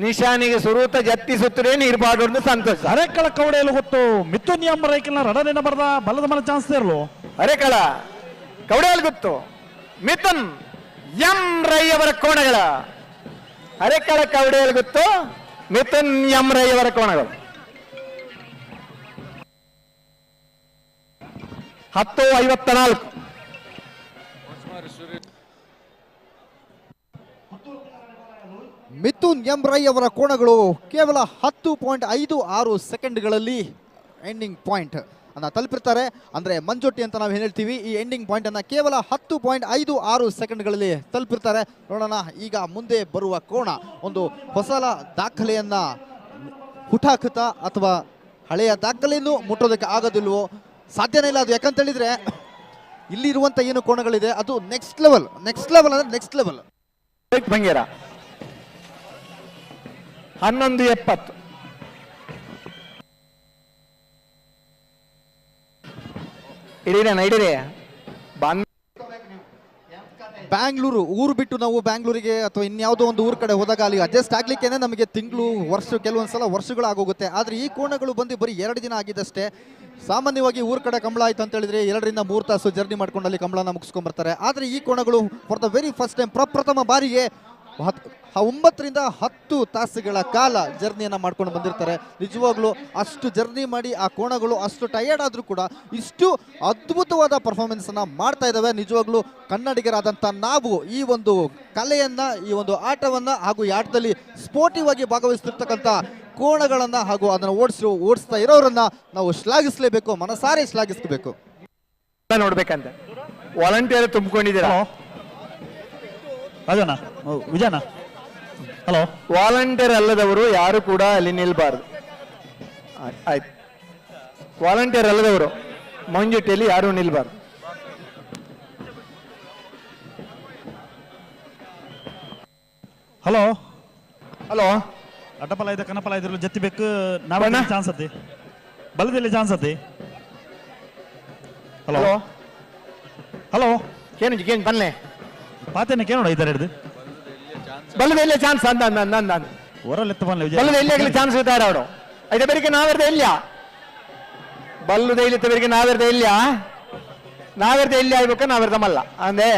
ನಿಶಾನಿಗೆ ಸುರೂತ ಜತ್ತಿ ಸುತ್ತರೇನು ಇರಬಾರ್ದು ಅಂತ ಸಂತೋಷ ಅರೆಕಳ ಕವಡೆಯಲ್ಲಿ ಗೊತ್ತು ಮಿಥುನ್ ಎಂ ರೈಕಲ್ನ ರಡನಿನ ಬರದ ಬಲದ ಮನ ಚಾನ್ಸ್ ಇರಲು ಅರೆಕಳ ಕವಡೆಯಲ್ಲಿ ಗೊತ್ತು ಮಿಥುನ್ ಎಂ ರೈ ಅವರ ಕೋಣಗಳ ಅರೆಕಳ ಕವಡೆಯಲ್ಲಿ ಗೊತ್ತು ಮಿಥುನ್ ಎಂ ರೈ ಅವರ ಕೋಣಗಳು 10:54 ಮಿಥುನ್ ಎಂ ರೈ ಅವರ ಕೋಣಗಳು ಕೇವಲ 10.56 ಸೆಕೆಂಡ್ಗಳಲ್ಲಿ ಎಂಡಿಂಗ್ ಪಾಯಿಂಟ್ ಅನ್ನ ತಲುಪಿರ್ತಾರೆ. ಅಂದ್ರೆ ಮಂಜೊಟ್ಟಿ ಅಂತ ನಾವು ಏನು ಹೇಳ್ತೀವಿ, ಈ ಎಂಡಿಂಗ್ ಪಾಯಿಂಟ್ ಅನ್ನ ಕೇವಲ 10.56 ಸೆಕೆಂಡ್ಗಳಲ್ಲಿ ತಲುಪಿರ್ತಾರೆ. ನೋಡೋಣ ಈಗ ಮುಂದೆ ಬರುವ ಕೋಣ ಒಂದು ಹೊಸ ದಾಖಲೆಯನ್ನ ಹುಟ್ಟಾಕುತ್ತಾ ಅಥವಾ ಹಳೆಯ ದಾಖಲೆಯನ್ನು ಮುಟ್ಟೋದಕ್ಕೆ ಆಗೋದಿಲ್ವೋ ಸಾಧ್ಯನೇ ಇಲ್ಲ. ಅದು ಯಾಕಂತ ಹೇಳಿದ್ರೆ ಇಲ್ಲಿ ಇರುವಂತ ಏನು ಕೋಣಗಳಿದೆ ಅದು ನೆಕ್ಸ್ಟ್ ಲೆವೆಲ್ ಅಂದ್ರೆ ನೆಕ್ಸ್ಟ್ ಲೆವೆಲ್. ಭಂಗೇರ 11:70 ಇಡೀ ಬ್ಯಾಂಗ್ಳೂರು ಊರು ಬಿಟ್ಟು ನಾವು ಬ್ಯಾಂಗ್ಳೂರಿಗೆ ಅಥವಾ ಇನ್ಯಾವುದೋ ಒಂದು ಊರ ಕಡೆ ಹೋದಾಗ ಅಲ್ಲಿ ಅಡ್ಜಸ್ಟ್ ಆಗ್ಲಿಕ್ಕೆ ನಮಗೆ ತಿಂಗಳು ಕೆಲವೊಂದ್ಸಲ ವರ್ಷಗಳಾಗೋಗುತ್ತೆ. ಆದರೆ ಈ ಕೋಣಗಳು ಬಂದು ಬರೀ 2 ದಿನ ಆಗಿದ್ದಷ್ಟೇ. ಸಾಮಾನ್ಯವಾಗಿ ಊರ ಕಡೆ ಕಂಬಳ ಆಯ್ತು ಅಂತ ಹೇಳಿದ್ರೆ 2 ರಿಂದ 3 ತಾಸು ಜರ್ನಿ ಮಾಡ್ಕೊಂಡು ಅಲ್ಲಿ ಕಂಬಳನ ಮುಗಿಸ್ಕೊಂಡ್ಬರ್ತಾರೆ. ಆದರೆ ಈ ಕೋಣಗಳು for the very first time ಪ್ರಪ್ರಥಮ ಬಾರಿಗೆ 9 ರಿಂದ 10 ತಾಸುಗಳ ಕಾಲ ಜರ್ನಿಯನ್ನ ಮಾಡ್ಕೊಂಡು ಬಂದಿರ್ತಾರೆ. ನಿಜವಾಗ್ಲೂ ಅಷ್ಟು ಜರ್ನಿ ಮಾಡಿ ಆ ಕೋಣಗಳು ಅಷ್ಟು ಟಯರ್ಡ್ ಆದ್ರೂ ಕೂಡ ಇಷ್ಟು ಅದ್ಭುತವಾದ ಪರ್ಫಾರ್ಮೆನ್ಸ್ ಅನ್ನ ಮಾಡ್ತಾ ಇದ್ದಾವೆ. ನಿಜವಾಗ್ಲೂ ಕನ್ನಡಿಗರಾದಂಥ ನಾವು ಈ ಒಂದು ಕಲೆಯನ್ನ, ಈ ಒಂದು ಆಟವನ್ನ ಹಾಗೂ ಈ ಆಟದಲ್ಲಿ ಸ್ಪೋರ್ಟಿವ್ ಆಗಿ ಭಾಗವಹಿಸ್ತಿರ್ತಕ್ಕಂಥ ಕೋಣಗಳನ್ನ ಹಾಗೂ ಅದನ್ನ ಓಡಿಸ್ತಾ ಇರೋರನ್ನ ನಾವು ಶ್ಲಾಘಿಸಲೇಬೇಕು, ಮನಸಾರೆ ಶ್ಲಾಘಿಸಬೇಕು. ನೋಡ್ಬೇಕಂತ volunteer ತುಂಬಿಕೊಂಡಿದ್ದೀರಾ? Rajanna, Vijayanna, hello. Volunteer ಅಲ್ಲದವರು ಯಾರು ಕೂಡ ಅಲ್ಲಿ ನಿಲ್ಬಾರ್ದು. ಆಯ್ತು, ವಾಲಂಟಿಯರ್ ಅಲ್ಲದವರು ಮಂಜುಟಿಯಲ್ಲಿ ಯಾರು ನಿಲ್ಬಾರ್ದು. ಹಲೋ ಹಲೋ, ಅಡ್ಡಪಲ ಇದೆ ಕನ್ನಪಲ ಇದ್ರಲ್ಲ ಜತ್ತಿ ಬೇಕು ನಾವೇ ಚಾನ್ಸ್ ಅತ್ತಿ ಬಲದಲ್ಲಿ ಚಾನ್ಸ್ ಅತ್ತಿ. ಹಲೋ ಹಲೋ, ಏನು ಬನ್ಲೆ ಪಾತೇನೆ ಕೇಳೋಣ ಇದ್ದಾರೆ ಹಿಡಿದು ಬಲ್ಲದ ಚಾನ್ಸ್ ಅಂದ ಹೊರಲೆತ್ತ ಬನ್ನಿ ಬಲ್ಲದ ಎಲ್ಲಿ ಚಾನ್ಸ್ ಇದ್ದಾರೆ ಅವಳು. ಐದ ಬೇರಿಗೆ ನಾವೆರ್ದ ಇಲ್ಲ ಬಲ್ಲುದ ಇಲ್ಲಿ ಬೇರಿಗೆ ನಾವೆರ್ದ ಇಲ್ಲ ನಾವೆರ್ದ ಎಲ್ಲಿ ಆಗ್ಬೇಕ ನಾವೆರ್ದಮಲ್ಲ ಅಂದೆ.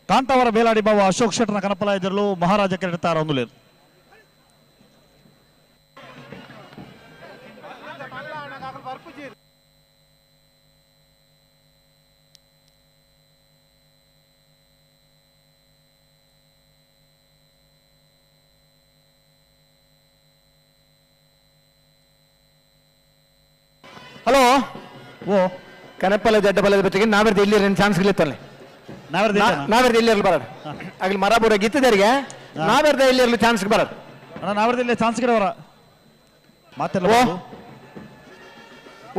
ಕಾಂತಾವರ ಬೇಲಾಡಿ ಬಾವ ಅಶೋಕ್ ಶೆಟ್ಟರ್ನ ಕನಪಲ ಇದ್ರಲು ಮಹಾರಾಜ ಕೆರೆತಾರ ಒಂದು ಲೇರು. ಹಲೋ ಓ ಕನಪಲ್ಲ ಜಡ್ಡಪಲ್ಲದ ಬತ್ತಿಗೆ ನಾವೆರ್ದ ಇಲ್ಲಿ ಚಾನ್ಸ್ ಗಳಿತ್ತಲ್ಲ ನಾವೆರ್ದ ಇಲ್ಲಿ ಬರೋದು ಆಗ್ಲಿ ಮರಾಬೂರ ಗಿತ್ತಿದರಿಗೆ ನಾವೆರ್ದ ಇಲ್ಲಿ ಚಾನ್ಸ್ ಬರೋದು ನಾವೆರ್ದ ಇಲ್ಲಿ ಚಾನ್ಸ್ ಗಿಡವರ ಮಾತೆಲ್ಲ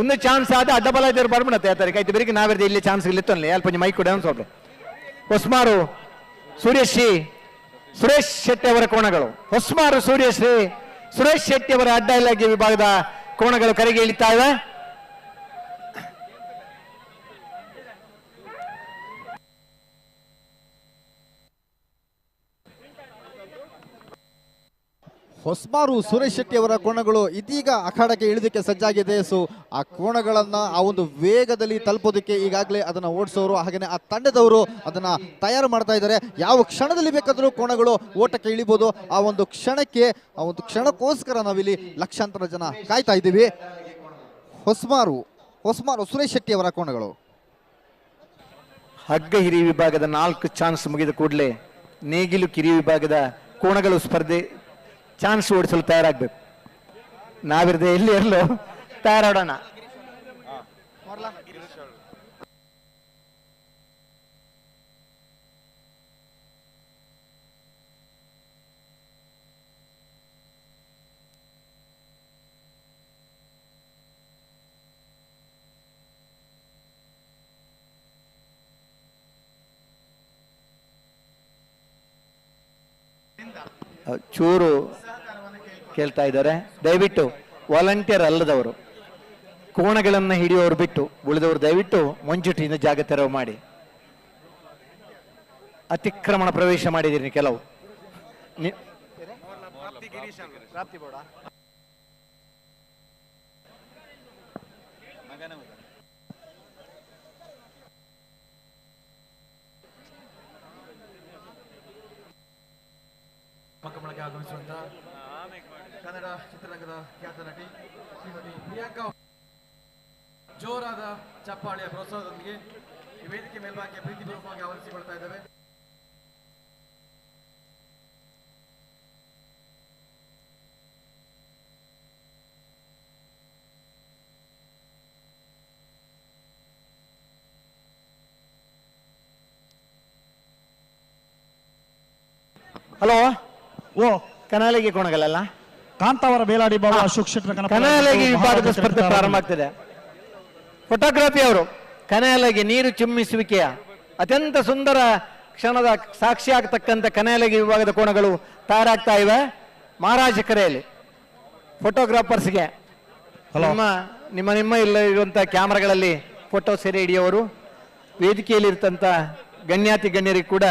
ಒಂದು ಚಾನ್ಸ್ ಆದ ಅಡ್ಡಬಲ ಇದ್ದಾರೆ ಬರ್ಬಿಡತ್ತೆ ಆ ತಾರೀಕು ಐದು ಬೇರಿಗೆ ನಾವೆರ್ದ ಇಲ್ಲಿ ಚಾನ್ಸ್ ಗಳಿತ್ತಲ್ಲ ಅಲ್ಪ ಮೈಕ್ ಕೊಡ ಅನ್ಸೋದು. ಹೊಸ್ಮಾರು ಸುರೇಶ್ ಶೆಟ್ಟಿ ಅವರ ಕೋಣಗಳು, ಹೊಸ್ಮಾರು ಸುರೇಶ್ ಶೆಟ್ಟಿ ಅವರ ಅಡ್ಡ ಇಲಾಖೆ ವಿಭಾಗದ ಕೋಣಗಳು ಕರೆಗೆ ಇಳಿತಾ ಇವೆ. ಹೊಸ್ಮಾರು ಸುರೇಶ್ ಶೆಟ್ಟಿ ಅವರ ಕೋಣಗಳು ಇದೀಗ ಅಖಾಡಕ್ಕೆ ಇಳಿದಕ್ಕೆ ಸಜ್ಜಾಗಿದೆ. ಸೊ ಆ ಕೋಣಗಳನ್ನ ಆ ಒಂದು ವೇಗದಲ್ಲಿ ತಲುಪೋದಕ್ಕೆ ಈಗಾಗಲೇ ಅದನ್ನ ಓಡಿಸೋರು ಹಾಗೆಯೇ ಆ ತಂಡದವರು ಅದನ್ನ ತಯಾರು ಮಾಡ್ತಾ ಇದ್ದಾರೆ. ಯಾವ ಕ್ಷಣದಲ್ಲಿ ಬೇಕಾದರೂ ಕೋಣಗಳು ಓಟಕ್ಕೆ ಇಳಿಬಹುದು. ಆ ಒಂದು ಕ್ಷಣಕ್ಕೋಸ್ಕರ ನಾವಿಲ್ಲಿ ಲಕ್ಷಾಂತರ ಜನ ಕಾಯ್ತಾ ಇದ್ದೀವಿ. ಹೊಸ್ಮಾರು ಸುರೇಶ್ ಶೆಟ್ಟಿ ಅವರ ಕೋಣಗಳು ಹಗ್ಗ ಹಿರಿ ವಿಭಾಗದ 4 ಚಾನ್ಸ್ ಮುಗಿದ ಕೂಡಲೇ ನೇಗಿಲು ಕಿರಿ ವಿಭಾಗದ ಕೋಣಗಳು ಸ್ಪರ್ಧೆ ಚಾನ್ಸ್ ಓಡಿಸಲು ತಯಾರಾಗಬೇಕು. ನಾವಿರದೆ ಎಲ್ಲಿ ಇರಲು ತಯಾರಾಡೋಣ. ಚೂರು ಕೇಳ್ತಾ ಇದ್ದಾರೆ. ದಯವಿಟ್ಟು ವಾಲಂಟಿಯರ್ ಅಲ್ಲದವರು ಕೋಣಗಳನ್ನು ಹಿಡಿಯೋರು ಬಿಟ್ಟು ಉಳಿದವರು ದಯವಿಟ್ಟು ಮುಂಚೂಣಿಯಿಂದ ಜಾಗ ತೆರವು ಮಾಡಿ. ಅತಿಕ್ರಮಣ ಪ್ರವೇಶ ಮಾಡಿದ್ದೀರಿ ಕೆಲವು. ಮಕ್ಕಳಿಗೆ ಆಗಮಿಸುವಂತಹ ಕನ್ನಡ ಚಿತ್ರರಂಗದ ಖ್ಯಾತ ನಟಿ ಶ್ರೀಮತಿ ಪ್ರಿಯಾಂಕಾ ಜೋರಾದ ಚಪ್ಪಾಳೆಯ ಪ್ರೋತ್ಸಾಹದೊಂದಿಗೆ ಈ ವೇದಿಕೆ ಮೇಲ್ಭಾಗಕ್ಕೆ ಪ್ರೀತಿಪೂರ್ವಕವಾಗಿ ಆವರಿಸಿಕೊಳ್ತಾ ಇದ್ದೇವೆ. ಹಲೋ ಓ ಕನಾಲಗಿ ಕೋಣಗಲ್ಲ ಕಾಂತಾವರ ಬೇಲಾಡಿ ಬಾಬಾ ಅಶೋಕ್ ಶೆಟ್ಟರ್ ಕನಾಲಗಿ ವಿಭಾಗದ ಸ್ಪರ್ಧೆ ಪ್ರಾರಂಭ ಆಗ್ತಿದೆ. ಫೋಟೋಗ್ರಫಿ ಅವರು ಕನಾಲಗಿ ನೀರು ಚಿಮ್ಮಿಸುವಿಕೆಯ ಅತ್ಯಂತ ಸುಂದರ ಕ್ಷಣದ ಸಾಕ್ಷಿ ಆಗ್ತಕ್ಕಂಥ ಕನಾಲಗಿ ವಿಭಾಗದ ಕೋಣಗಳು ತಯಾರಾಗ್ತಾ ಇವೆ ಮಹಾರಾಜ ಕರೆಯಲ್ಲಿ. ಫೋಟೋಗ್ರಾಫರ್ಸ್ಗೆ ನಿಮ್ಮ ಇಲ್ಲ ಇರುವಂತಹ ಕ್ಯಾಮ್ರಾಗಳಲ್ಲಿ ಫೋಟೋ ಸೆರೆ ಹಿಡಿಯೋರು, ವೇದಿಕೆಯಲ್ಲಿ ಇರ್ತಂತ ಗಣ್ಯಾತಿ ಗಣ್ಯರಿಗೆ ಕೂಡ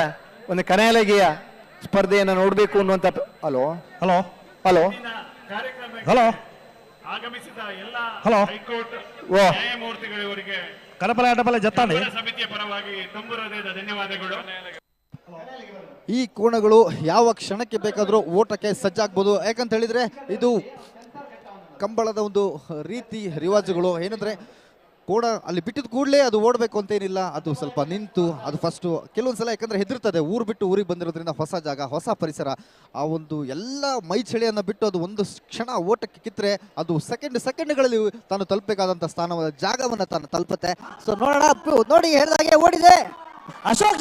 ಒಂದು ಕನಾಲಗಿಯ ಸ್ಪರ್ಧೆಯನ್ನು ನೋಡಬೇಕು ಅನ್ನುವಂಥ ಹಲೋ ಹಲೋ ಹಲೋ ಹಲೋ ಆಗಮಿಸಿದ ಎಲ್ಲ ಹಲೋ ಹೈಕೋರ್ಟ್ ಓ ನ್ಯಾಯಮೂರ್ತಿಗಳವರಿಗೆ ಕಡಪಲೆ ಅಡಪಲೆ ಜತ್ತಾಡಿ ಸಮಿತಿಯ ಪರವಾಗಿ ತುಂಬು ಹೃದಯದ ಧನ್ಯವಾದಗಳು. ಈ ಕೋಣಗಳು ಯಾವ ಕ್ಷಣಕ್ಕೆ ಬೇಕಾದರೂ ಓಟಕ್ಕೆ ಸಜ್ಜಾಗ್ಬೋದು. ಯಾಕಂತ ಹೇಳಿದ್ರೆ ಇದು ಕಂಬಳದ ಒಂದು ರೀತಿ ರಿವಾಜುಗಳು. ಏನಂದ್ರೆ ಕೋಣ ಅಲ್ಲಿ ಬಿಟ್ಟಿದ ಕೂಡಲೇ ಅದು ಓಡಬೇಕು ಅಂತೇನಿಲ್ಲ, ಅದು ಸ್ವಲ್ಪ ನಿಂತು ಅದು ಫಸ್ಟು ಕೆಲವೊಂದ್ಸಲ ಯಾಕಂದ್ರೆ ಹೆದರ್ತದೆ. ಊರು ಬಿಟ್ಟು ಊರಿಗೆ ಬಂದಿರೋದ್ರಿಂದ ಹೊಸ ಜಾಗ, ಹೊಸ ಪರಿಸರ, ಆ ಒಂದು ಎಲ್ಲ ಮೈ ಚಳಿಯನ್ನು ಬಿಟ್ಟು ಅದು ಒಂದು ಕ್ಷಣ ಓಟಕ್ಕೆ ಕಿತ್ತರೆ ಅದು ಸೆಕೆಂಡ್ಗಳಲ್ಲಿ ತಾನು ತಲುಪಬೇಕಾದಂಥ ಸ್ಥಾನವಾದ ಜಾಗವನ್ನು ತಾನು ತಲುಪುತ್ತೆ. ಸೊ ನೋಡೋಣ ನೋಡಿ ಹೇಳಿದಾಗೆ ಓಡಿದೆ ಅಶೋಕ್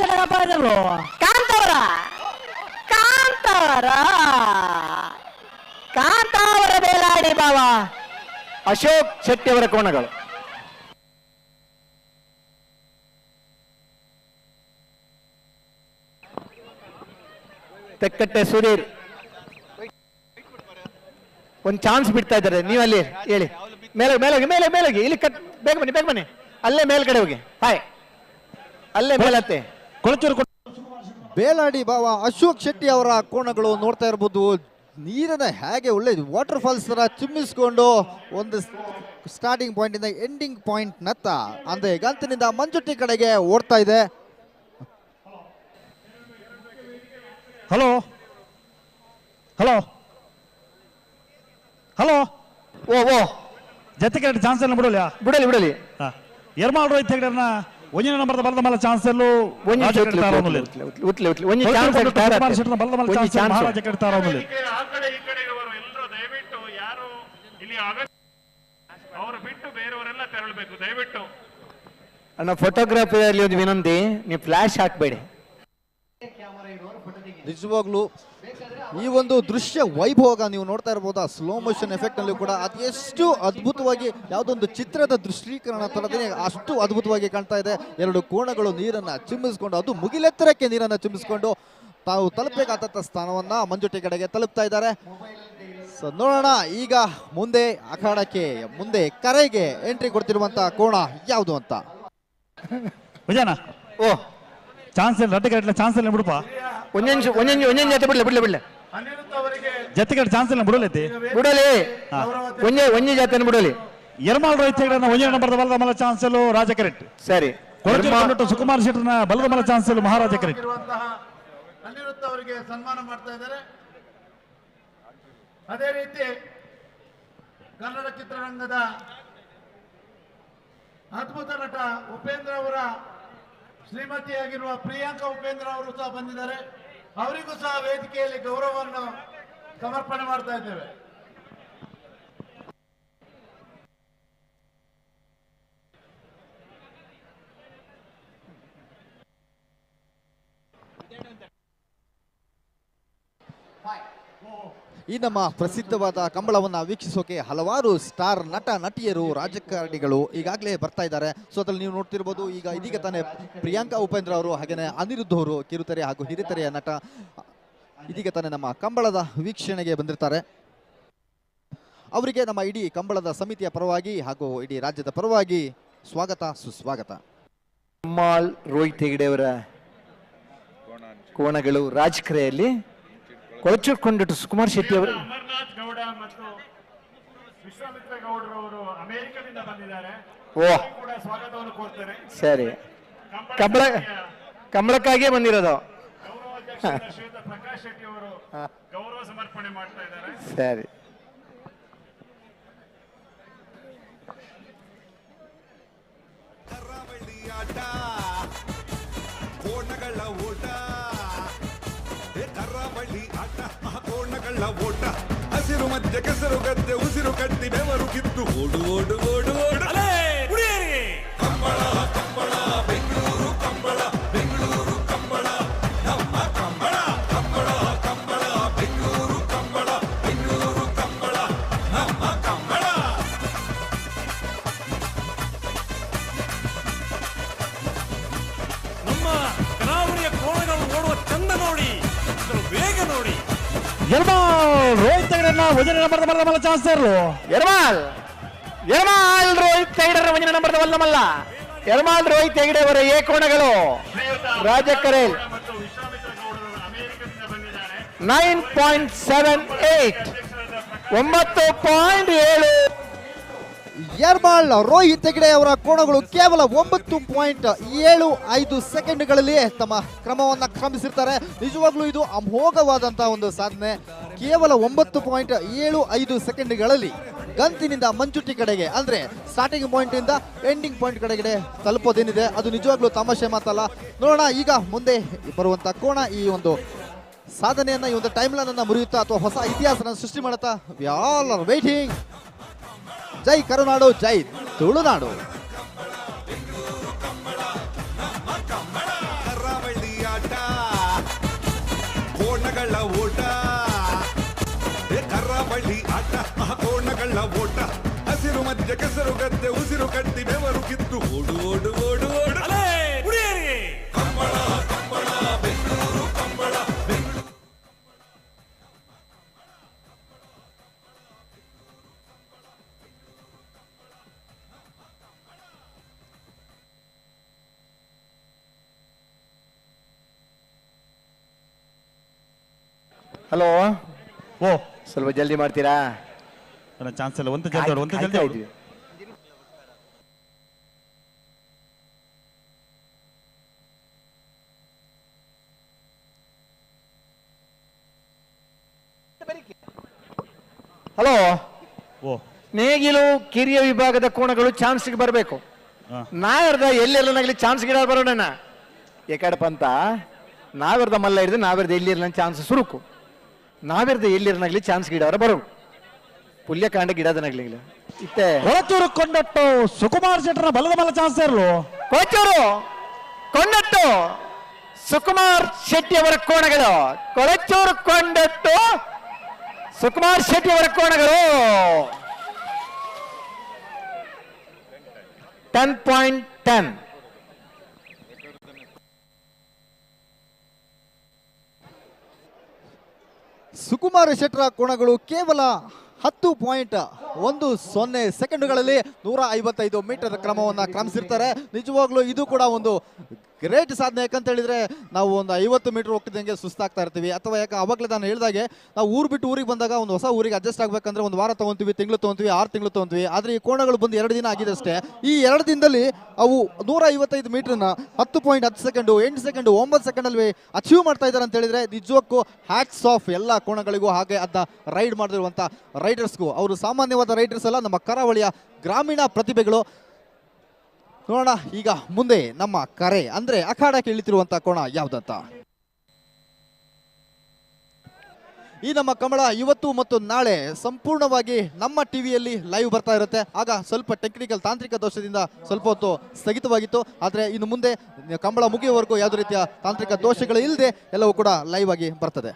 ಕಾಂತಾವರ ಕಾಂತಾವರ ಕಾಂತಾವರ ಬೇಲಾಡಿ ಬಾಬಾ ಅಶೋಕ್ ಶೆಟ್ಟಿ ಅವರ ಕೋಣಗಳು. ತೆಕ್ಕಟ್ಟೆ ಸುಧೀರ್ ಒಂದು ಚಾನ್ಸ್ ಬಿಡ್ತಾ ಇದ್ದಾರೆ. ನೀವು ಅಲ್ಲಿ ಹೇಳಿ ಮೇಲೆ ಮೇಲೋಗಿ ಇಲ್ಲಿ ಬೇಗ ಬನ್ನಿ ಅಲ್ಲೇ ಮೇಲ್ಗಡೆ ಹೋಗಿ. ಹಾಯ್ ಅಲ್ಲೇ ಮೇಲತ್ತೆ ಬೇಲಾಡಿ ಬಾವ ಅಶೋಕ್ ಶೆಟ್ಟಿ ಅವರ ಕೋಣಗಳು ನೋಡ್ತಾ ಇರ್ಬೋದು. ನೀರನ್ನ ಹೇಗೆ ಒಳ್ಳೆ ವಾಟರ್ ಫಾಲ್ಸ್ ತರ ಚಿಮ್ಮಿಸ್ಕೊಂಡು ಒಂದು ಸ್ಟಾರ್ಟಿಂಗ್ ಪಾಯಿಂಟ್ ಇಂದ ಎಂಡಿಂಗ್ ಪಾಯಿಂಟ್ ನತ್ತ ಅಂದ್ರೆ ಗಂತಿನಿಂದ ಮಂಜುಟ್ಟಿ ಕಡೆಗೆ ಓಡ್ತಾ ಇದೆ. ಹಲೋ ಹಲೋ ಹಲೋ ಓ ಓ ಜೊತೆಗೆ ಚಾನ್ಸ್ ಎಲ್ಲ ಬಿಡಲಿ ಎರ್ಮಾಳ್ ರೋಹಿತ್ ಹೆಗ್ಡರ್ನ ಒಂಜಿನ ನಂಬರ್ದ ಬಲದ ಮಲ ಚಾನ್ಸ್ ಎಲ್ಲೂ ಮಹಾರಾಜ ಕೆಡ್ತಾರ ಆ ಕಡೆ ಈ ಕಡೆ ಇರುವವರು ಎಲ್ಲರೂ ದಯವಿಟ್ಟು ಯಾರು ಇಲ್ಲಿ ಅವರು ಬಿಟ್ಟು ಬೇರೆಯವರೆಲ್ಲ ತೆರಳಬೇಕು ದಯವಿಟ್ಟು. ಅಣ್ಣ ಫೋಟೋಗ್ರಾಫಿಯಲ್ಲಿ ಒಂದು ವಿನಂತಿ, ನೀವು ಫ್ಲಾಶ್ ಹಾಕಬೇಡಿ. ನಿಜವಾಗ್ಲೂ ಈ ಒಂದು ದೃಶ್ಯ ವೈಭೋಗ ನೀವು ನೋಡ್ತಾ ಇರಬಹುದು. ಸ್ಲೋ ಮೋಷನ್ ಎಫೆಕ್ಟ್ ನಲ್ಲಿ ಕೂಡ ಅದೆಷ್ಟು ಅದ್ಭುತವಾಗಿ ಯಾವುದೊಂದು ಚಿತ್ರದ ದೃಶ್ಯೀಕರಣ ತರದೇ ಅಷ್ಟು ಅದ್ಭುತವಾಗಿ ಕಾಣ್ತಾ ಇದೆ. ಎರಡು ಕೋಣಗಳು ನೀರನ್ನ ಚಿಮ್ಮಿಸ್ಕೊಂಡು, ಅದು ಮುಗಿಲೆತ್ತರಕ್ಕೆ ನೀರನ್ನ ಚಿಮ್ಮಿಸ್ಕೊಂಡು ತಾವು ತಲುಪಬೇಕಾದಂಥ ಸ್ಥಾನವನ್ನ ಮಂಜುಟಿ ಕಡೆಗೆ ತಲುಪ್ತಾ ಇದ್ದಾರೆ. ಸೊ ನೋಡೋಣ ಈಗ ಮುಂದೆ ಅಖಾಡಕ್ಕೆ ಮುಂದೆ ಕರೆಗೆ ಎಂಟ್ರಿ ಕೊಡ್ತಿರುವಂತ ಕೋಣ ಯಾವುದು ಅಂತ. ವಿಜಯನ ಓ ಚಾನ್ಸ್ ಇಲ್ಲ, ರಡ್ಡ ಚಾನ್ಸ್ ಇಲ್ಲ ಬಿಡುಪ. ಒಂದೊಂದು ಜೊತೆ ಬಿಡ್ಲೆ ಜೊತೆಗೆ ಚಾನ್ಸ್ ಇಲ್ಲ ಬಿಡಲೈತಿ ಒಂದೇ ಜಾತಿ ಬಿಡಲಿ. ಎರ್ಮಾಳ್ ರೋಹಿತ್ ಹೆಗ್ಡರ್ನ ಒಂಜನೇ ನಂಬರ್ದ ಬಲದ ಮಲ ಚಾನ್ಸ್ ಎಲ್ಲೂ ರಾಜ ಕೆರೆಟ್. ಸರಿ ಕೊಳಚೂರು ಸುಕುಮಾರ್ ಶೆಟ್ಟರ್ನ ಬಲದ ಮಲ ಚಾನ್ಸ್ ಎಲ್ಲೂ ಮಹಾರಾಜ ಕೆರೆಟ್. ಅನಿರುದ್ಧ ಅವರಿಗೆ ಸನ್ಮಾನ ಮಾಡ್ತಾ ಇದ್ದಾರೆ. ಅದೇ ರೀತಿ ಕನ್ನಡ ಚಿತ್ರರಂಗದ ಅದ್ಭುತ ನಟ ಉಪೇಂದ್ರ ಅವರ ಶ್ರೀಮತಿಯಾಗಿರುವ ಪ್ರಿಯಾಂಕಾ ಉಪೇಂದ್ರ ಅವರು ಸಹ ಬಂದಿದ್ದಾರೆ. ಅವರಿಗೂ ಸಹ ವೇದಿಕೆಯಲ್ಲಿ ಗೌರವವನ್ನು ಸಮರ್ಪಣೆ ಮಾಡ್ತಾ ಇದ್ದೇವೆ. ಈ ನಮ್ಮ ಪ್ರಸಿದ್ಧವಾದ ಕಂಬಳವನ್ನ ವೀಕ್ಷಿಸೋಕೆ ಹಲವಾರು ಸ್ಟಾರ್ ನಟ ನಟಿಯರು ರಾಜಕಾರಣಿಗಳು ಈಗಾಗಲೇ ಬರ್ತಾ ಇದ್ದಾರೆ. ಸೊ ಅದ್ರಲ್ಲಿ ನೀವು ನೋಡ್ತಿರ್ಬೋದು ಇದೀಗ ತಾನೇ ಪ್ರಿಯಾಂಕಾ ಉಪೇಂದ್ರ ಅವರು ಹಾಗೇನೆ ಅನಿರುದ್ಧ ಅವರು ಕಿರುತೆರೆ ಹಾಗೂ ಹಿರಿತೆರೆಯ ನಟ ಇದೀಗ ತಾನೇ ನಮ್ಮ ಕಂಬಳದ ವೀಕ್ಷಣೆಗೆ ಬಂದಿರ್ತಾರೆ. ಅವರಿಗೆ ನಮ್ಮ ಇಡೀ ಕಂಬಳದ ಸಮಿತಿಯ ಪರವಾಗಿ ಹಾಗೂ ಇಡೀ ರಾಜ್ಯದ ಪರವಾಗಿ ಸ್ವಾಗತ ಸುಸ್ವಾಗತ. ಕಮ್ಮಾಳ್ ರೋಹಿತ್ ಹೆಗಡೆಯವರ ಕೋಣಗಳು ರಾಜಕೀಯಲ್ಲಿ ಕೊಳಚೂರ್ಕೊಂಡಿಟ್ಟು ಸುಕುಮಾರ್ ಶೆಟ್ಟಿ ಅವರು ಅಮರ್ನಾಥ್ ಗೌಡ ಮತ್ತು ವಿಶ್ವಾಮಿತ್ರ ಗೌಡರವರು ಅಮೆರಿಕದಿಂದ ಬಂದಿದ್ದಾರೆ. ಓ ಕೂಡ ಸ್ವಾಗತವನ್ನು ಕೋರ್ತೇನೆ. ಸರಿ, ಕಂಬಳಕ್ಕಾಗಿಯೇ ಬಂದಿರೋದು. ಶ್ರೀಯುತ ಪ್ರಕಾಶ್ ಶೆಟ್ಟಿ ಅವರು ಗೌರವ ಸಮರ್ಪಣೆ ಮಾಡ್ತಾ ಇದ್ದಾರೆ. ಸರಿ, ಕೋಣಗಳ ಓಟ, ಕರಾವಳಿ ಆಟ, ಕೋಣಗಳ ಓಟ, ಹಸಿರು ಮಧ್ಯ ಕೆಸರು ಗದ್ದೆ ಉಸಿರು ಕಟ್ಟಿ ಬೆವರು ಕಿತ್ತು ಓಡು ಓಡು ಓಡು ಓಡು ಕಂಬಳ ಕಂಬಳ ಬೆಂಗಳೂರು ಕಂಬಳ ಬೆಂಗಳೂರು ಕಂಬಳ ನಮ್ಮ ಕಂಬಳ ಕಂಬಳ ಕಂಬಳ ಬೆಂಗಳೂರು ಕಂಬಳ ಬೆಂಗಳೂರು ಕಂಬಳ ನಮ್ಮ ಕಂಬಳ. ನಮ್ಮ ಕರಾವಳಿಯ ಕೋಣಗಳು ಓಡುವ ಚಂದ ನೋಡಿ, ವೇಗ ನೋಡಿ. ಎರ್ಮಾಲ್ ರೋಹಿತ್ ಹೆಗಡೆಯನ್ನ ವಜನ ನಂಬರ್ ಚಾನ್ಸ್ ಇರಲು. ಎರ್ಮಾಲ್ ರೋಹಿತ್ ಹೆಗಡೆರ ವಜನ ನಂಬರ್ ವಲ್ಲಮಲ್ಲ. ಎರ್ಮಾಲ್ ರೋಹಿತ್ ಹೆಗಡೆ ಅವರ ಎ ಕೋಣಗಳು ರಾಜಕರೇಲ್ 9.78 9.7. ಯರ್ಮಾಳ್ ರೋಹಿತ್ ಹೆಗಡೆ ಅವರ ಕೋಣಗಳು ಕೇವಲ 9.75 ಸೆಕೆಂಡ್ಗಳಲ್ಲಿ ತಮ್ಮ ಕ್ರಮವನ್ನು ಕ್ರಮಿಸಿರ್ತಾರೆ. ನಿಜವಾಗ್ಲೂ ಇದು ಅಮೋಘವಾದಂತಹ ಒಂದು ಸಾಧನೆ. ಕೇವಲ 9.75 ಸೆಕೆಂಡ್ಗಳಲ್ಲಿ ಗಂತಿನಿಂದ ಮಂಚುಟಿ ಕಡೆಗೆ ಅಂದ್ರೆ ಸ್ಟಾರ್ಟಿಂಗ್ ಪಾಯಿಂಟ್ ಇಂದ ಎಂಡಿಂಗ್ ಪಾಯಿಂಟ್ ಕಡೆಗೆ ತಲುಪೋದೇನಿದೆ ಅದು ನಿಜವಾಗ್ಲೂ ತಮಾಷೆ ಮಾತಲ್ಲ. ನೋಡೋಣ ಈಗ ಮುಂದೆ ಬರುವಂತ ಕೋಣ ಈ ಒಂದು ಸಾಧನೆಯನ್ನ ಈ ಒಂದು ಟೈಮ್ ಲೈನ್ ಅನ್ನ ಮುರಿಯುತ್ತಾ ಅಥವಾ ಹೊಸ ಇತಿಹಾಸನ ಸೃಷ್ಟಿ ಮಾಡುತ್ತಾ. We all are waiting. ಜೈ ಕರುನಾಡು, ಜೈ ತುಳುನಾಡು. ಕರಾವಳಿ ಆಟ, ಕೋಣಗಳ ಓಟ, ಕರಾವಳಿ ಆಟ, ಕೋಣಗಳ ಓಟ, ಹಸಿರು ಮಧ್ಯ ಕೆಸರು ಗದ್ದೆ ಉಸಿರು ಕಟ್ಟಿ ಬೆವರು ಕಿತ್ತು ಓಡು ಓಡು ಓಡು ಓಡು ಕಂಬಳ ಕಂಬಳ ಬೆಂಗಳೂರು ಕಂಬಳ ಬೆಂಗಳೂರು. ಹಲೋ, ಓ ಸ್ವಲ್ಪ ಜಲ್ದಿ ಮಾಡ್ತೀರಾ? ಚಾನ್ಸ್ ಇಲ್ಲ. ಒಂದು ಜಲ್ದಿ ಒಂದು ಜಲ್ದಿ ಇದ್ವಿ. ಹಲೋ, ಓ ನೇಗಿಲು ಕಿರಿಯ ವಿಭಾಗದ ಕೋಣಗಳು ಚಾನ್ಸ್ಗೆ ಬರಬೇಕು. ನಾವೆರ್ದ ಎಲ್ಲೆಲ್ಲನಾಗ್ಲಿ ಚಾನ್ಸ್ ಗಿಡ ಬರೋಣ. ಏಕಡಪ್ಪ ಅಂತ ನಾವೆರ್ದ ಮಲ್ಲ ಹಿಡಿದು ನಾವೆರ್ದ ಎಲ್ಲಿರ್ಲ ಚಾನ್ಸ್ ಸುರುಕು. ನಾವೆರ್ದ ಎಲ್ಲಿರ್ನಾಗ್ಲಿ ಚಾನ್ಸ್ ಗಿಡವರ ಬರೋ ಪುಲ್ಯಕಾಂಡ ಗಿಡದನಾಗ್ಲಿ ಇತ್ತೆ. ಕೊಳಚೂರು ಕೊಂಡಟ್ಟು ಸುಕುಮಾರ್ ಶೆಟ್ಟರ ಬಲದ ಮಲ್ಲ ಚಾನ್ಸ್ ಇರಲು. ಕೊಳಚೂರು ಕೊಂಡಟ್ಟು ಸುಕುಮಾರ್ ಶೆಟ್ಟಿ ಅವರ ಕೋಣಗಳು. ಕೊಳಚೂರು ಕೊಂಡಟ್ಟು ಸುಕುಮಾರ್ ಶೆಟ್ಟಿ ಅವರ ಕೋಣಗಳು 10.10. ಸುಕುಮಾರ್ ಶೆಟ್ಟರ ಕೋಣಗಳು ಕೇವಲ 10.10 ಸೆಕೆಂಡುಗಳಲ್ಲಿ 155 ಮೀಟರ್ ಕ್ರಮವನ್ನು ಕ್ರಮಿಸಿರ್ತಾರೆ. ನಿಜವಾಗ್ಲೂ ಇದು ಕೂಡ ಒಂದು ಗ್ರೇಟ್ ಸಾಧನೆ. ಯಾಕಂತ ಹೇಳಿದ್ರೆ ನಾವು ಒಂದು 50 ಮೀಟರ್ ಹೋಗ್ತಿದ್ದಂಗೆ ಸುಸ್ತಾಗ್ತಾ ಇರ್ತೀವಿ. ಅಥವಾ ಯಾಕೆ ಅವಾಗಲೇ ನಾನು ಹೇಳಿದಾಗೆ ನಾವು ಊರು ಬಿಟ್ಟು ಊರಿಗೆ ಬಂದಾಗ ಒಂದು ಹೊಸ ಊರಿಗೆ ಅಡ್ಜಸ್ಟ್ ಆಗಬೇಕಂದ್ರೆ ಒಂದು ವಾರ ತೊಗೊತೀವಿ, ತಿಂಗಳು ತೊಗೊತೀವಿ, 6 ತಿಂಗಳು ತೊಗೊತೀವಿ. ಆದರೆ ಈ ಕೋಣಗಳು ಬಂದು 2 ದಿನ ಆಗಿದೆ ಅಷ್ಟೇ. ಈ 2 ದಿನದಲ್ಲಿ ಅವು 155 ಮೀಟರ್ನ 10.10 ಸೆಕೆಂಡು, 8 ಸೆಕೆಂಡು, 9 ಸೆಕೆಂಡಲ್ಲಿ ಅಚೀವ್ ಮಾಡ್ತಾ ಇದ್ದಾರೆ ಅಂತ ಹೇಳಿದ್ರೆ ನಿಜಕ್ಕೂ ಹ್ಯಾಟ್ಸ್ ಆಫ್ ಎಲ್ಲ ಕೋಣಗಳಿಗೂ, ಹಾಗೆ ಅದನ್ನ ರೈಡ್ ಮಾಡಿರುವಂಥ ರೈಡರ್ಸ್ಗೂ. ಅವರು ಸಾಮಾನ್ಯವಾದ ರೈಡರ್ಸ್ ಅಲ್ಲ, ನಮ್ಮ ಕರಾವಳಿಯ ಗ್ರಾಮೀಣ ಪ್ರತಿಭೆಗಳು. ನೋಡೋಣ ಈಗ ಮುಂದೆ ನಮ್ಮ ಕರೆ ಅಂದ್ರೆ ಅಖಾಡಕ್ಕೆ ಇಳಿತಿರುವಂತ ಕೋಣ ಯಾವ್ದಂತ. ಈ ನಮ್ಮ ಕಮಲ ಇವತ್ತು ಮತ್ತು ನಾಳೆ ಸಂಪೂರ್ಣವಾಗಿ ನಮ್ಮ ಟಿವಿಯಲ್ಲಿ ಲೈವ್ ಬರ್ತಾ ಇರುತ್ತೆ. ಆಗ ಸ್ವಲ್ಪ ಟೆಕ್ನಿಕಲ್ ತಾಂತ್ರಿಕ ದೋಷದಿಂದ ಸ್ವಲ್ಪ ಹೊತ್ತು ಸ್ಥಗಿತವಾಗಿತ್ತು. ಆದರೆ ಇನ್ನು ಮುಂದೆ ಕಂಬಳ ಮುಗಿಯುವವರೆಗೂ ಯಾವುದೇ ರೀತಿಯ ತಾಂತ್ರಿಕ ದೋಷಗಳು ಇಲ್ಲದೆ ಎಲ್ಲವೂ ಕೂಡ ಲೈವ್ ಆಗಿ ಬರ್ತದೆ.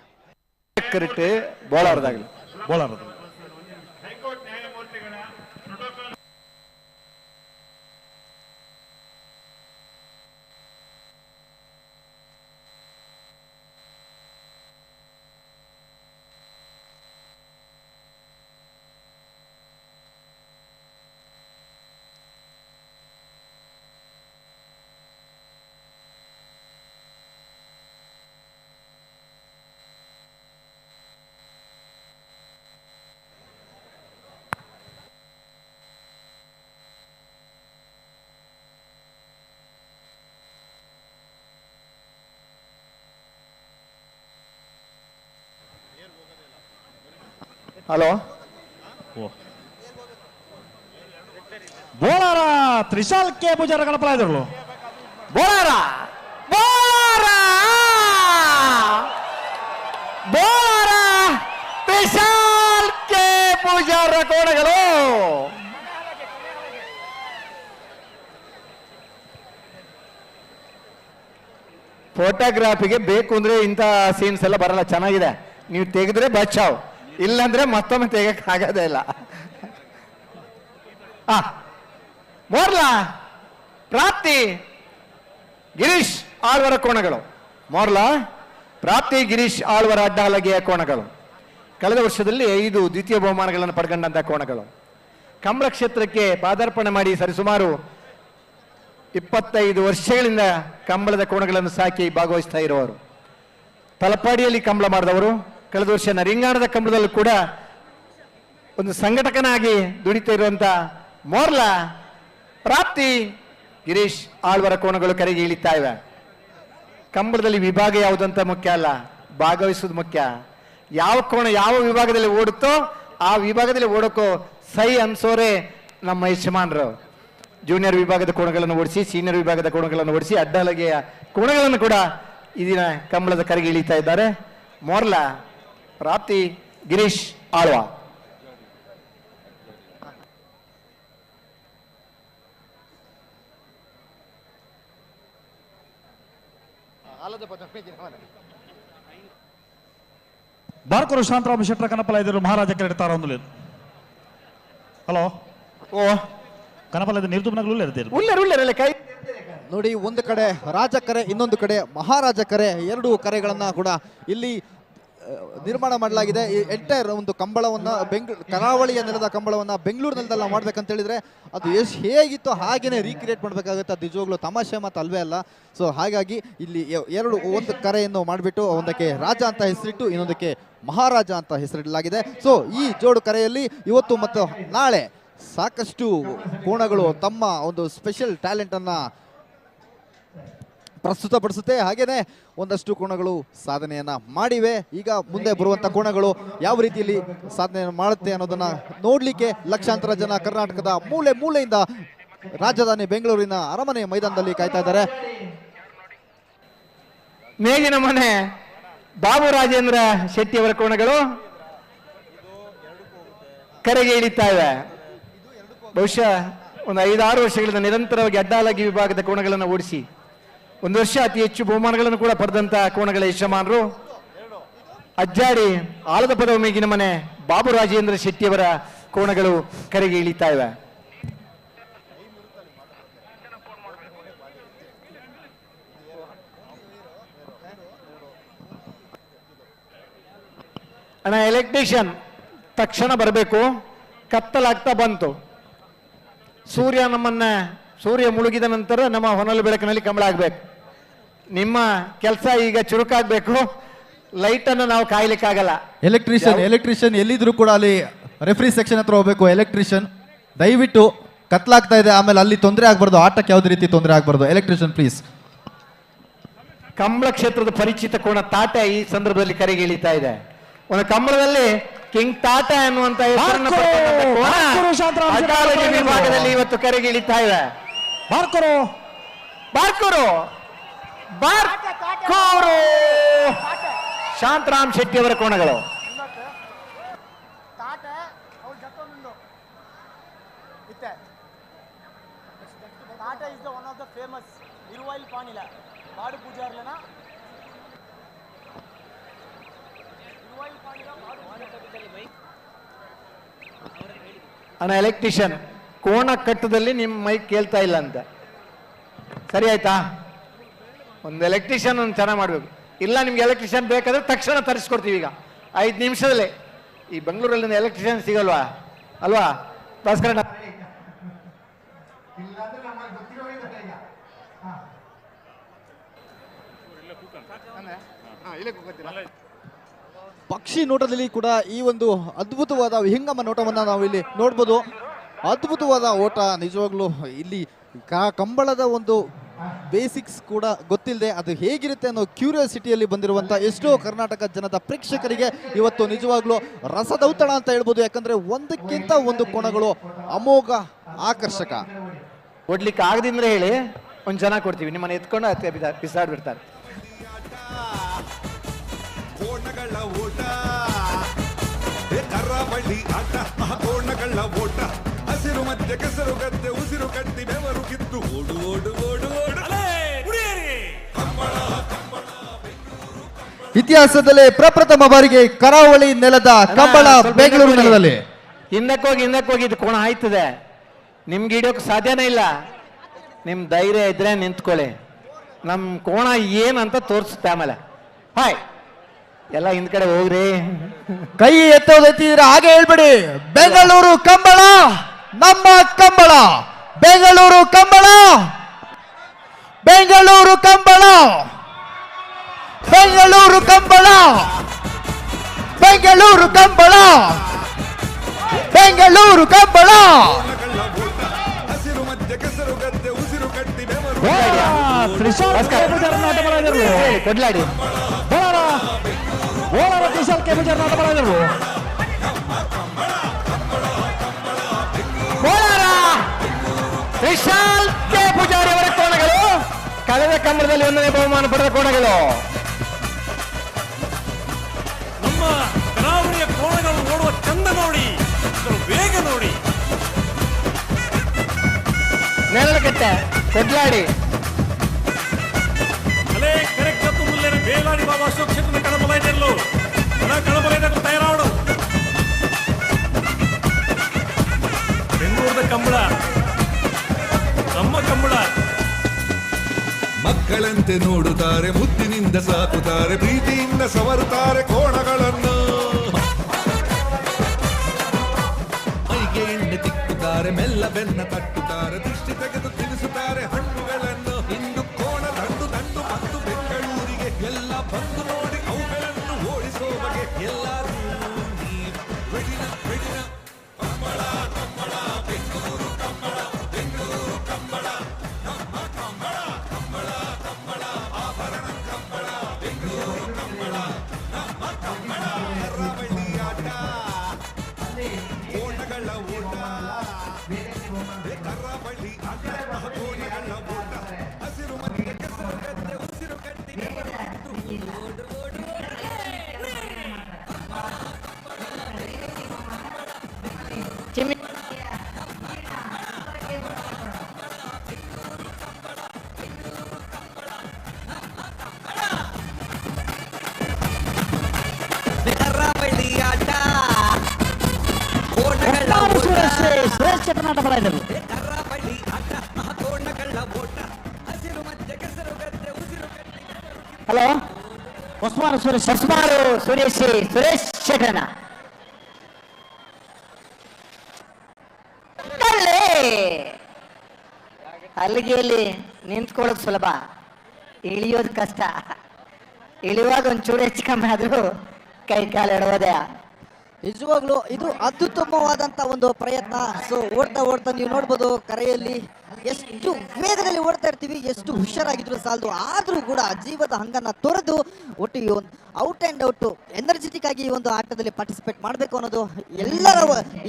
ಹಲೋ ಬೋಳಾರ ತ್ರಿಶಾಲ್ ಕೆ ಪೂಜಾರ ಕಣಪಲ ಇದ್ರು ಬೋಳಾರ ಬೋಳಾರ ಬೋಳಾರ ತ್ರಿಶಾಲ್ ಕೆ ಪೂಜಾರ ಕೋಣಗಳು ಫೋಟೋಗ್ರಾಫಿಗೆ ಬೇಕು ಅಂದ್ರೆ ಇಂಥ ಸೀನ್ಸ್ ಎಲ್ಲ ಬರಲ್ಲ. ಚೆನ್ನಾಗಿದೆ, ನೀವು ತೆಗೆದ್ರೆ ಬಚಾವ್, ಇಲ್ಲಾಂದ್ರೆ ಮತ್ತೊಮ್ಮೆ ತೆಗಕ್ ಆಗೋದೇ ಇಲ್ಲ. ಮೋರ್ಲಾ ಪ್ರಾಪ್ತಿ ಗಿರೀಶ್ ಆಳ್ವರ ಕೋಣಗಳು. ಮೋರ್ಲಾ ಪ್ರಾಪ್ತಿ ಗಿರೀಶ್ ಆಳ್ವರ ಅಡ್ಡಹಲಗೆಯ ಕೋಣಗಳು. ಕಳೆದ ವರ್ಷದಲ್ಲಿ 5 ದ್ವಿತೀಯ ಬಹುಮಾನಗಳನ್ನು ಪಡ್ಕೊಂಡಂತಹ ಕೋಣಗಳು. ಕಂಬಳ ಕ್ಷೇತ್ರಕ್ಕೆ ಪಾದಾರ್ಪಣೆ ಮಾಡಿ ಸರಿಸುಮಾರು 25 ವರ್ಷಗಳಿಂದ ಕಂಬಳದ ಕೋಣಗಳನ್ನು ಸಾಕಿ ಭಾಗವಹಿಸ್ತಾ ಇರುವವರು. ತಲಪಾಡಿಯಲ್ಲಿ ಕಂಬಳ ಮಾಡಿದವರು. ಕಳೆದ ವರ್ಷ ನರಿಂಗಾಣದ ಕಂಬಳದಲ್ಲೂ ಕೂಡ ಒಂದು ಸಂಘಟಕನಾಗಿ ದುಡಿತಾ ಇರುವಂತ ಮೋರ್ಲಾ ಪ್ರಾಪ್ತಿ ಗಿರೀಶ್ ಆಳ್ವರ ಕೋಣಗಳು ಕರೆಗೆ ಇಳಿತಾ ಇವೆ. ಕಂಬಳದಲ್ಲಿ ವಿಭಾಗ ಯಾವುದಂತ ಮುಖ್ಯ ಅಲ್ಲ, ಭಾಗವಹಿಸೋದು ಮುಖ್ಯ. ಯಾವ ಕೋಣ ಯಾವ ವಿಭಾಗದಲ್ಲಿ ಓಡುತ್ತೋ ಆ ವಿಭಾಗದಲ್ಲಿ ಓಡೋಕೋ ಸೈ ಅನ್ಸೋರೆ ನಮ್ಮ ಯಜಮಾನರು. ಜೂನಿಯರ್ ವಿಭಾಗದ ಕೋಣಗಳನ್ನು ಓಡಿಸಿ, ಸೀನಿಯರ್ ವಿಭಾಗದ ಕೋಣಗಳನ್ನು ಓಡಿಸಿ, ಅಡ್ಡಹಲಗೆಯ ಕೋಣಗಳನ್ನು ಕೂಡ ಈ ದಿನ ಕಂಬಳದ ಕರೆಗೆ ಇಳಿತಾ ಇದ್ದಾರೆ. ಮೋರ್ಲಾ ಪ್ರಾಪ್ತಿ ಗಿರೀಶ್ ಆಳ್ವ. ಬಾರ್ಕೂರು ಶಾಂತರಾಮ ಶೆಟ್ರ ಕನಪಲ ಇದ್ರು ಮಹಾರಾಜ ಕೆರೆಡ್ತಾರ ಒಂದು. ಹಲೋ ಓ ಕನಪಲ ನಿರ್ದುಮ್ನಗಳು ಇರ್ತೀರಿ ನೋಡಿ, ಒಂದು ಕಡೆ ರಾಜ ಕರೆ, ಇನ್ನೊಂದು ಕಡೆ ಮಹಾರಾಜ ಕರೆ. 2 ಕರೆಗಳನ್ನ ಕೂಡ ಇಲ್ಲಿ ನಿರ್ಮಾಣ ಮಾಡಲಾಗಿದೆ. ಈ ಎಂಟೈರ್ ಒಂದು ಕಂಬಳವನ್ನ ಕರಾವಳಿಯ ನೆಲದ ಕಂಬಳವನ್ನ ಬೆಂಗಳೂರು ನೆಲದಲ್ಲ ಮಾಡ್ಬೇಕಂತ ಹೇಳಿದ್ರೆ ಅದು ಎಷ್ಟು ಹೇಗಿತ್ತು ಹಾಗೇನೆ ರೀಕ್ರಿಯೇಟ್ ಮಾಡಬೇಕಾಗುತ್ತೆ. ಅದು ನಿಜವಾಗ್ಲೂ ತಮಾಷೆ ಮತ್ತು ಅಲ್ವೇ ಅಲ್ಲ. ಸೊ ಹಾಗಾಗಿ ಇಲ್ಲಿ ಒಂದು ಕರೆಯನ್ನು ಮಾಡಿಬಿಟ್ಟು ಒಂದಕ್ಕೆ ರಾಜ ಅಂತ ಹೆಸರಿಟ್ಟು ಇನ್ನೊಂದಕ್ಕೆ ಮಹಾರಾಜ ಅಂತ ಹೆಸರಿಡಲಾಗಿದೆ. ಸೊ ಈ ಜೋಡು ಕರೆಯಲ್ಲಿ ಇವತ್ತು ಮತ್ತು ನಾಳೆ ಸಾಕಷ್ಟು ಕೋಣಗಳು ತಮ್ಮ ಒಂದು ಸ್ಪೆಷಲ್ ಟ್ಯಾಲೆಂಟನ್ನು ಪ್ರಸ್ತುತಪಡಿಸುತ್ತೆ. ಹಾಗೇನೆ ಒಂದಷ್ಟು ಕೋಣಗಳು ಸಾಧನೆಯನ್ನ ಮಾಡಿವೆ. ಈಗ ಮುಂದೆ ಬರುವಂತ ಕೋಣಗಳು ಯಾವ ರೀತಿಯಲ್ಲಿ ಸಾಧನೆಯನ್ನು ಮಾಡುತ್ತೆ ಅನ್ನೋದನ್ನ ನೋಡ್ಲಿಕ್ಕೆ ಲಕ್ಷಾಂತರ ಜನ ಕರ್ನಾಟಕದ ಮೂಲೆ ಮೂಲೆಯಿಂದ ರಾಜಧಾನಿ ಬೆಂಗಳೂರಿನ ಅರಮನೆ ಮೈದಾನದಲ್ಲಿ ಕಾಯ್ತಾ ಇದ್ದಾರೆ. ಮೇಗಿನ ಮನೆ ಬಾಬು ರಾಜೇಂದ್ರ ಶೆಟ್ಟಿ ಅವರ ಕೋಣಗಳು ಕರೆಗೆ ಇಳಿತಾ ಇವೆ. ಬಹುಶಃ ಒಂದು 5-6 ವರ್ಷಗಳಿಂದ ನಿರಂತರವಾಗಿ ಅಡ್ಡಾಲಗಿ ವಿಭಾಗದ ಕೋಣಗಳನ್ನು ಓಡಿಸಿ 1 ವರ್ಷ ಅತಿ ಹೆಚ್ಚು ಬಹುಮಾನಗಳನ್ನು ಕೂಡ ಪಡೆದಂತ ಕೋಣಗಳ ಯಜಮಾನರು ಅಜ್ಜಾಡಿ ಆಳದ ಪದವ ಮೇಗಿನ ಮನೆ ಬಾಬು ರಾಜೇಂದ್ರ ಶೆಟ್ಟಿಯವರ ಕೋಣಗಳು ಕರೆಗೆ ಇಳಿತಾ ಇವೆ. ಅಣ್ಣ ಎಲೆಕ್ಟ್ರಿಷಿಯನ್ ತಕ್ಷಣ ಬರಬೇಕು. ಕತ್ತಲಾಗ್ತಾ ಬಂತು. ಸೂರ್ಯ ಮುಳುಗಿದ ನಂತರ ನಮ್ಮ ಹೊನಲು ಬೆಳಕಿನಲ್ಲಿ ಕಂಬಳ ಆಗ್ಬೇಕು. ನಿಮ್ಮ ಕೆಲಸ ಈಗ ಚುರುಕಾಗಬೇಕು. ಲೈಟ್ ಅನ್ನು ನಾವು ಕಾಯ್ಲಿಕ್ಕಾಗಲ್ಲ. ಎಲೆಕ್ಟ್ರಿಷಿಯನ್ ಎಲ್ಲಿದ್ರು ಕೂಡ ಅಲ್ಲಿ ರೆಫ್ರಿ ಸೆಕ್ಷನ್ ಹತ್ರ ಹೋಗ್ಬೇಕು. ಎಲೆಕ್ಟ್ರಿಷಿಯನ್ ದಯವಿಟ್ಟು ಕತ್ಲಾಗ್ತಾ ಇದೆ, ಆಮೇಲೆ ಅಲ್ಲಿ ತೊಂದರೆ ಆಗ್ಬಾರ್ದು, ಆಟಕ್ಕೆ ಯಾವುದೇ ರೀತಿ ತೊಂದರೆ ಆಗ್ಬಾರ್ದು. Electrician please. ಕಂಬಳ ಕ್ಷೇತ್ರದ ಪರಿಚಿತ ಕೋಣ ತಾಟ ಈ ಸಂದರ್ಭದಲ್ಲಿ ಕರೆಗೆ ಇಳಿತಾ ಇದೆ. ಒಂದು ಕಂಬಳದಲ್ಲಿ ಕಿಂಗ್ ಟಾಟ ಅನ್ನುವಂತ ವಿಭಾಗದಲ್ಲಿ ಇವತ್ತು ಕರೆಗೆ ಇಳಿತಾ ಇದೆ. ಬಾರ್ಕೂರು ಶಾಂತರಾಮ್ ಶೆಟ್ಟಿ ಅವರ ಕೋಣಗಳು. ಅಣ್ಣ ಎಲೆಕ್ಟ್ರಿಷಿಯನ್ ಕೋಣ ಕಟ್ಟದಲ್ಲಿ ನಿಮ್ಮ ಮೈಕ್ ಕೇಳ್ತಾ ಇಲ್ಲ ಅಂತ, ಸರಿ ಆಯ್ತಾ? ಒಂದು ಎಲೆಕ್ಟ್ರಿಷಿಯನ್ ಒಂದು ಚೆನ್ನಾಗಿ ಮಾಡ್ಬೇಕು. ಇಲ್ಲ ನಿಮ್ಗೆ ಎಲೆಕ್ಟ್ರಿಷಿಯನ್ ಬೇಕಾದ್ರೆ ತಕ್ಷಣ ತರಿಸ್ಕೊಡ್ತೀವಿ. ಈಗ 5 ನಿಮಿಷದಲ್ಲೇ. ಈ ಬೆಂಗಳೂರಲ್ಲಿ ಎಲೆಕ್ಟ್ರಿಷಿಯನ್ ಸಿಗಲ್ವಾ ಅಲ್ವಾ ಭಾಸ್ಕರಣ್ಣ? ಪಕ್ಷಿ ನೋಟದಲ್ಲಿ ಕೂಡ ಈ ಒಂದು ಅದ್ಭುತವಾದ ವಿಹಂಗಮ ನೋಟವನ್ನು ನಾವು ಇಲ್ಲಿ ನೋಡ್ಬೋದು. ಅದ್ಭುತವಾದ ಓಟ ನಿಜವಾಗ್ಲೂ ಇಲ್ಲಿ ಕಂಬಳದ ಒಂದು ಬೇಸಿಕ್ಸ್ ಕೂಡ ಗೊತ್ತಿಲ್ಲದೆ ಅದು ಹೇಗಿರುತ್ತೆ ಅನ್ನೋ ಕ್ಯೂರಿಯಾಸಿಟಿಯಲ್ಲಿ ಬಂದಿರುವಂಥ ಎಷ್ಟೋ ಕರ್ನಾಟಕ ಜನದ ಪ್ರೇಕ್ಷಕರಿಗೆ ಇವತ್ತು ನಿಜವಾಗ್ಲೂ ರಸದೌತಣ ಅಂತ ಹೇಳ್ಬೋದು. ಯಾಕಂದ್ರೆ ಒಂದಕ್ಕಿಂತ ಒಂದು ಕೋಣಗಳು ಅಮೋಘ ಆಕರ್ಷಕ. ಕೊಡ್ಲಿಕ್ಕೆ ಆಗದಿಂದ್ರೆ ಹೇಳಿ ಒಂದು ಜನ ಕೊಡ್ತೀವಿ, ನಿಮ್ಮನ್ನ ಎತ್ಕೊಂಡು ಅದಕ್ಕೆ ಬಿಸಾಡ್ಬಿಡ್ತಾರೆ. ಕೋಣಗಳ ಓಟ, ಕರ್ರಬಳ್ಳಿ ಆಟ, ಕೋಣಗಳ ಓಟ, ಹಸಿರು ಮಧ್ಯೆ ಕೆಸರು ಗದ್ದೆ ಉಸಿರು ಕಟ್ಟಿ ಬೆವರು ಕಿತ್ತು ಓಡು ಓಡು ಓಡು ಓಡು. ಇತಿಹಾಸದಲ್ಲೇ ಪ್ರಪ್ರಥಮ ಬಾರಿಗೆ ಕರಾವಳಿ ನೆಲದ ಕಂಬಳ ಬೆಂಗಳೂರು ನೆಲದಲ್ಲಿ. ಹಿಂದಕ್ಕೋಗಿ ಇದು ಕೋಣ ಆಯ್ತದೆ, ನಿಮ್ಗೆ ಹಿಡಿಯೋಕೆ ಸಾಧ್ಯನೇ ಇಲ್ಲ. ನಿಮ್ ಧೈರ್ಯ ಇದ್ರೆ ನಿಂತ್ಕೊಳ್ಳಿ, ನಮ್ ಕೋಣ ಏನಂತ ತೋರಿಸುತ್ತೆ ಆಮೇಲೆ. ಹಾಯ್ ಎಲ್ಲ ಹಿಂದ್ ಕಡೆ ಹೋಗ್ರಿ, ಕೈ ಎತ್ತೋದೆತ್ತಿದ್ರೆ ಹಾಗೆ ಹೇಳ್ಬಿಡಿ, ಬೆಂಗಳೂರು ಕಂಬಳ ನಮ್ಮ ಕಂಬಳ, ಬೆಂಗಳೂರು ಕಂಬಳ, ಬೆಂಗಳೂರು ಕಂಬಳ, ಬೆಂಗಳೂರು ಕಂಬಳ, ಬೆಂಗಳೂರು ಕಂಬಳ, ಬೆಂಗಳೂರು ಕಂಬಳ. ಹಸಿರು ಮಧ್ಯೆ ಕೆಸರು ಗದ್ದೆ ಉಸಿರು ಕಟ್ಟಿ ಬೆವರು ಕೊಡ್ಲಾಡಿ ವಿಶಾಲ್ ಕೆ ಪೂಜಾರಿ ಅವರ ಕೋಣಗಳು ಕಳೆದ ಕಂಬಳದಲ್ಲಿ 1ನೇ ಬಹುಮಾನ ಪಡೆದ ಕೋಣಗಳು. ನಮ್ಮ ಕರಾವಳಿಯ ಕೋಣಗಳು ಓಡುವ ಚಂದ ನೋಡಿ, ವೇಗ ನೋಡಿ. ನೆಲಕಟ್ಟೆ ಕೊಡ್ಲಾಡಿ ಅಲೇ ಕರೆಕ್ಟ್ ಮುಲ್ಲೇನ ಬೇಲಾಡಿ ಬಾಬಾ ಅಶೋಕ್ ಕ್ಷೇತ್ರದ ಕಣಬಲೈದೆಲ್ಲೂ ಕಣಬಲೈದರು ತಯಾರಾಡು. ಬೆಂಗಳೂರದ ಕಂಬಳ ನಮ್ಮ ಕಂಬಳ. ಮಕ್ಕಳಂತೆ ನೋಡುತ್ತಾರೆ, ಮುದ್ದಿನಿಂದ ಸಾಕುತ್ತಾರೆ, ಪ್ರೀತಿಯಿಂದ ಸವರುತ್ತಾರೆ ಕೋಣಗಳನ್ನು. ಮೈಗೆ ಎಣ್ಣೆ ತಿಕ್ಕುತ್ತಾರೆ, ಮೆಲ್ಲ ಬೆನ್ನ ತಟ್ಟುತ್ತಾರೆ, ದೃಷ್ಟಿ ತೆಗೆದು ತಿನ್ನಿಸುತ್ತಾರೆ ಹಣ್ಣುಗಳನ್ನು. ಇಂದು ಕೋಣ ದಂಡು ದಂಡು ಮತ್ತು ಬೆಂಗಳೂರಿಗೆ ಎಲ್ಲ ಬಂದು ನೋಡಿ ಅವುಗಳನ್ನು ಓಡಿಸೋ ಬಗೆ. ಎಲ್ಲರೂ ಬೆಡಿನ ಬೆಡಿನ ಕಂಬಳ ಕಂಬಳ ಬೆಂಗಳೂರು ಕಂಬಳ, ಬೆಂಗಳೂರು ಕಂಬಳ ನಮ್ಮ ಕಂಬಳ, ಕಂಬಳ ಕಂಬಳ ಆಭರಣ ಕಂಬಳ, ಬೆಂಗಳೂರು ಕಂಬಳ ನಮ್ಮ ಕಂಬಳ. ಕರಾವಳಿ ಆಟ, ಕೋಣಗಳ ಓಟ, ಕರಾವಳಿ ಆಟ, ಕೋಣಗಳ ಓಟ, ಹಸಿರು ಮಧ್ಯೆ ಕೆಸರು ಗದ್ದೆ ಉಸಿರು ಕಟ್ಟಿ ಓಡು ಓಡು ಕರಾವಳಿ ಆಟ, ಕೋಣಗಳ ಸುರೇಶ್ ಚಟನಾಟ ಮಾಡಿದರು. ಕರಾವಳಿ ಆಟ, ಕೋಣಗಳ ಓಟ, ಹಸಿರು ಮಧ್ಯೆ ಕೆಸರು ಗದ್ದೆ ಉಸಿರು ಕಟ್ಟಿ. ಹಲೋ ಉಸ್ಮಾನ್ ಸುರೇಶ್ ಸುರೇಶ್ ಶೆಟ್ಟನ ಅಲ್ಲಿಗೆಯಲ್ಲಿ ನಿಂತ್ಕೊಳ್ಳೋದು ಸುಲಭ, ಇಳಿಯೋದು ಕಷ್ಟ. ಇಳಿಯುವಾಗ ಒಂಚೂರು ಹೆಚ್ಚು ಕಮ್ಮಿ ಆದ್ರೂ ಕೈ ಕಾಲು ಎಡವೋದೆ. ನಿಜವಾಗ್ಲೂ ಇದು ಅತ್ಯುತ್ತಮವಾದಂತ ಒಂದು ಪ್ರಯತ್ನ. ಸೊ ಓಡ್ತಾ ನೀವು ನೋಡ್ಬೋದು ಕರೆಯಲ್ಲಿ ಎಷ್ಟು ವೇಗದಲ್ಲಿ ಓಡ್ತಾ ಇರ್ತೀವಿ, ಎಷ್ಟು ಹುಷಾರಾಗಿದ್ರು ಸಾಲದು, ಆದ್ರೂ ಕೂಡ ಜೀವದ ಹಂಗನ್ನ ತೊರೆದು ಒಟ್ಟು ಈ ಒಂದು ಔಟ್ ಅಂಡ್ ಔಟ್ ಎನರ್ಜೆಟಿಕ್ ಆಗಿ ಈ ಒಂದು ಆಟದಲ್ಲಿ ಪಾರ್ಟಿಸಿಪೇಟ್ ಮಾಡಬೇಕು ಅನ್ನೋದು ಎಲ್ಲರ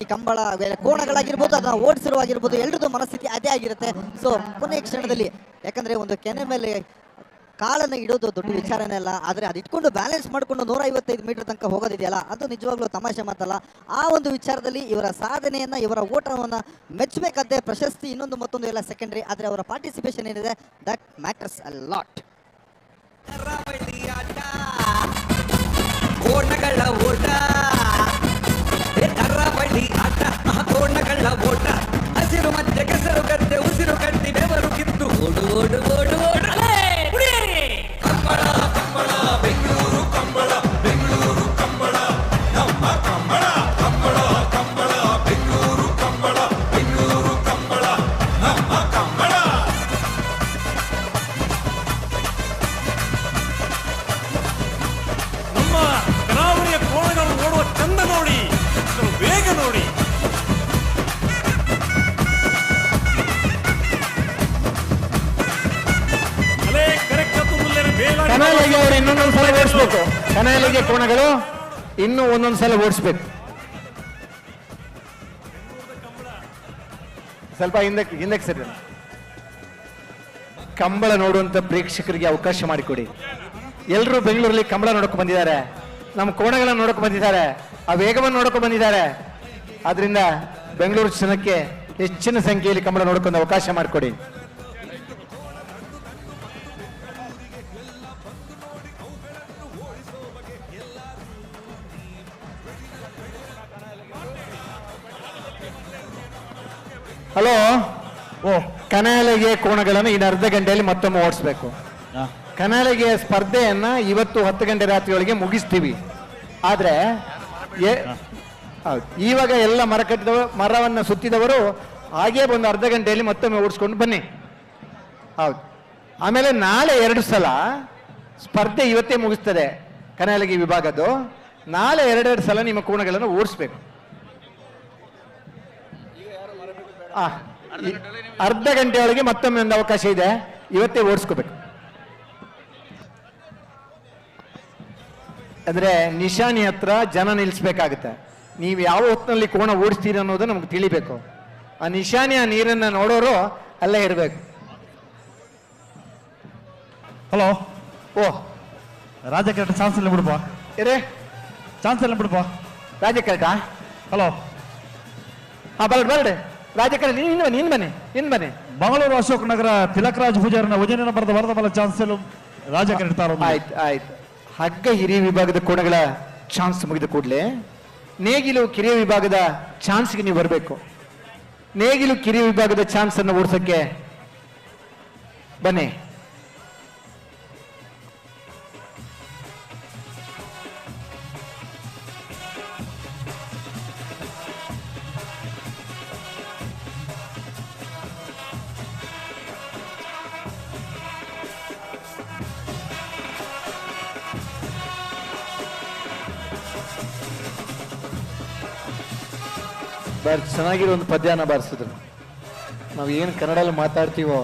ಈ ಕಂಬಳ ಕೋಣಗಳಾಗಿರ್ಬೋದು, ಅದನ್ನ ಓಡಿಸಿರುವಾಗಿರ್ಬೋದು, ಎಲ್ಲರದ್ದು ಮನಸ್ಥಿತಿ ಅದೇ ಆಗಿರುತ್ತೆ. ಸೊ ಕೊನೆಯ ಕ್ಷಣದಲ್ಲಿ, ಯಾಕಂದ್ರೆ ಒಂದು ಕೆನೆ ಮೇಲೆ ಕಾಲನ್ನು ಇಡೋದು ದೊಡ್ಡ ವಿಚಾರನೇ ಅಲ್ಲ, ಆದರೆ ಅದು ಇಟ್ಕೊಂಡು ಬ್ಯಾಲೆನ್ಸ್ ಮಾಡಿಕೊಂಡು 155 ಮೀಟರ್ ತನಕ ಹೋಗೋದಿದೆಯಲ್ಲ, ಅದು ನಿಜವಾಗ್ಲೂ ತಮಾಷೆ ಮಾತಲ್ಲ. ಆ ಒಂದು ವಿಚಾರದಲ್ಲಿ ಇವರ ಸಾಧನೆಯನ್ನ, ಇವರ ಓಟವನ್ನು ಮೆಚ್ಚಬೇಕಾದ್ರೆ ಪ್ರಶಸ್ತಿ ಇನ್ನೊಂದು ಮತ್ತೊಂದು ಎಲ್ಲ ಸೆಕೆಂಡ್ರಿ, ಆದರೆ ಅವರ ಪಾರ್ಟಿಸಿಪೇಷನ್ ಏನಿದೆ ದಟ್ ಮ್ಯಾಟರ್ಸ್ ಅ ಲಾಟ್. ಕೋಣಗಳ ಓಟ, ಕರಾವಳಿ ಆಟ, ಕೋಣಗಳ ಓಟ, ಹಸಿರು ಮಧ್ಯೆ ಕೆಸರು ಗದ್ದೆ ಉಸಿರು ಕಟ್ಟಿ ಬೆವರು ಕಿತ್ತು ಓಡು ಓಡು ಓಡು ಓಡು. ಕಂಬಳ ಕಂಬಳ ಬೆಂಗಳೂರು ಕಂಬಳ, ಬೆಂಗಳೂರು ಕಂಬಳ ನಮ್ಮ ಕಂಬಳ, ಕಂಬಳ ಕಂಬಳ ಬೆಂಗಳೂರು ಕಂಬಳ, ಬೆಂಗಳೂರು ಕಂಬಳ ನಮ್ಮ ಕಂಬಳ. ನಮ್ಮ ಕರಾವಳಿಯ ಕೋಣಗಳು ಓಡುವ ಚಂದ ನೋಡಿ, ವೇಗ ನೋಡಿ. ಕನಾಲಿಗೆ ಅವರು ಇನ್ನೊಂದೊಂದು ಸಲ ಓಡಿಸ್ಬೇಕು. ಕನಾಲಿಗೆ ಕೋಣಗಳು ಇನ್ನೂ ಒಂದೊಂದು ಸಲ ಓಡಿಸ್ಬೇಕು. ಸ್ವಲ್ಪ ಹಿಂದಕ್ಕೆ ಸರಿ. ಕಂಬಳ ನೋಡುವಂತ ಪ್ರೇಕ್ಷಕರಿಗೆ ಅವಕಾಶ ಮಾಡಿಕೊಡಿ. ಎಲ್ಲರೂ ಬೆಂಗಳೂರಲ್ಲಿ ಕಂಬಳ ನೋಡಕ್ಕೆ ಬಂದಿದ್ದಾರೆ, ನಮ್ಮ ಕೋಣಗಳನ್ನ ನೋಡಕ್ಕೆ ಬಂದಿದ್ದಾರೆ, ಆ ವೇಗವನ್ನು ನೋಡಕ್ಕೆ ಬಂದಿದ್ದಾರೆ. ಆದ್ರಿಂದ ಬೆಂಗಳೂರು ಜನಕ್ಕೆ ಹೆಚ್ಚಿನ ಸಂಖ್ಯೆಯಲ್ಲಿ ಕಂಬಳ ನೋಡ್ಕೊಂಡು ಅವಕಾಶ ಮಾಡಿಕೊಡಿ. ಹಲೋ, ಕನಾಲಿಗೆ ಕೋಣಗಳನ್ನು ಇನ್ನು ಅರ್ಧ ಗಂಟೆಯಲ್ಲಿ ಮತ್ತೊಮ್ಮೆ ಓಡಿಸ್ಬೇಕು. ಕನಾಲಿಗೆ ಸ್ಪರ್ಧೆಯನ್ನ ಇವತ್ತು 10 ಗಂಟೆ ರಾತ್ರಿಯೊಳಗೆ ಮುಗಿಸ್ತೀವಿ. ಆದ್ರೆ ಹೌದು, ಇವಾಗ ಎಲ್ಲ ಮರ ಕಟ್ಟಿದವರು, ಮರವನ್ನು ಸುತ್ತಿದವರು ಹಾಗೇ ಒಂದು ಅರ್ಧ ಗಂಟೆಯಲ್ಲಿ ಮತ್ತೊಮ್ಮೆ ಓಡಿಸ್ಕೊಂಡು ಬನ್ನಿ. ಹೌದು, ಆಮೇಲೆ ನಾಳೆ 2 ಸಲ ಸ್ಪರ್ಧೆ ಇವತ್ತೇ ಮುಗಿಸ್ತದೆ ಕನಾಲಿಗೆ ವಿಭಾಗದ್ದು. ನಾಳೆ 2 ಸಲ ನಿಮ್ಮ ಕೋಣಗಳನ್ನು ಓಡಿಸ್ಬೇಕು. ಅರ್ಧ ಗಂಟೆಯೊಳಗೆ ಮತ್ತೊಮ್ಮೆ ಒಂದು ಅವಕಾಶ ಇದೆ, ಇವತ್ತೇ ಓಡಿಸ್ಕೋಬೇಕು. ಅಂದ್ರೆ ನಿಶಾನಿ ಹತ್ರ ಜನ ನಿಲ್ಲಿಸ್ಬೇಕಾಗುತ್ತೆ. ನೀವು ಯಾವ ಹೊತ್ತಿನಲ್ಲಿ ಕೋಣ ಓಡಿಸ್ತೀರಿ ಅನ್ನೋದು ನಮ್ಗೆ ತಿಳಿಬೇಕು. ಆ ನಿಶಾನಿಯ ನೀರನ್ನ ನೋಡೋರು ಅಲ್ಲೇ ಇರಬೇಕು. ಹಲೋ, ರಾಜ ಕರೆಕ್ಟ್ ಚಾನ್ಸ್ ಎಲ್ಲ ಬಿಡ್ಬಾ, ಚಾನ್ಸ್ ಎಲ್ಲ ಬಿಡ್ಬಾ. ರಾಜ ಕರೆಕ್ಟಾ? ಹಲೋ, ಬರ್ಡೆ ರಾಜ ಕರೆಕ್ಟ್. ನೀನ್ ಬನ್ನಿ. ಮಂಗಳೂರು ಅಶೋಕ್ ನಗರ ತಿಲಕ್ ರಾಜ್ ಪೂಜಾರಿನ ಉಜನಿನ ಬರದ ವರದ ಬಲ ಚಾನ್ಸ್ ರಾಜ ಕರೆಕ್ಟ್. ಆಯ್ತು. ಹಗ್ಗ ಹಿರಿಯ ವಿಭಾಗದ ಕೋಣಗಳ ಚಾನ್ಸ್ ಮುಗಿದ ಕೂಡಲೇ ನೇಗಿಲು ಕಿರಿಯ ವಿಭಾಗದ ಚಾನ್ಸ್ಗೆ ನೀವು ಬರಬೇಕು. ನೇಗಿಲು ಕಿರಿಯ ವಿಭಾಗದ ಚಾನ್ಸ್ ಅನ್ನು ಓಡಿಸಕ್ಕೆ ಬನ್ನಿ. ಚೆನ್ನಾಗಿರೋ ಒಂದು ಪದ್ಯನ ಬಾರಿಸಿದ್ರು. ನಾವು ಏನು ಕನ್ನಡದಲ್ಲಿ ಮಾತಾಡ್ತೀವೋ,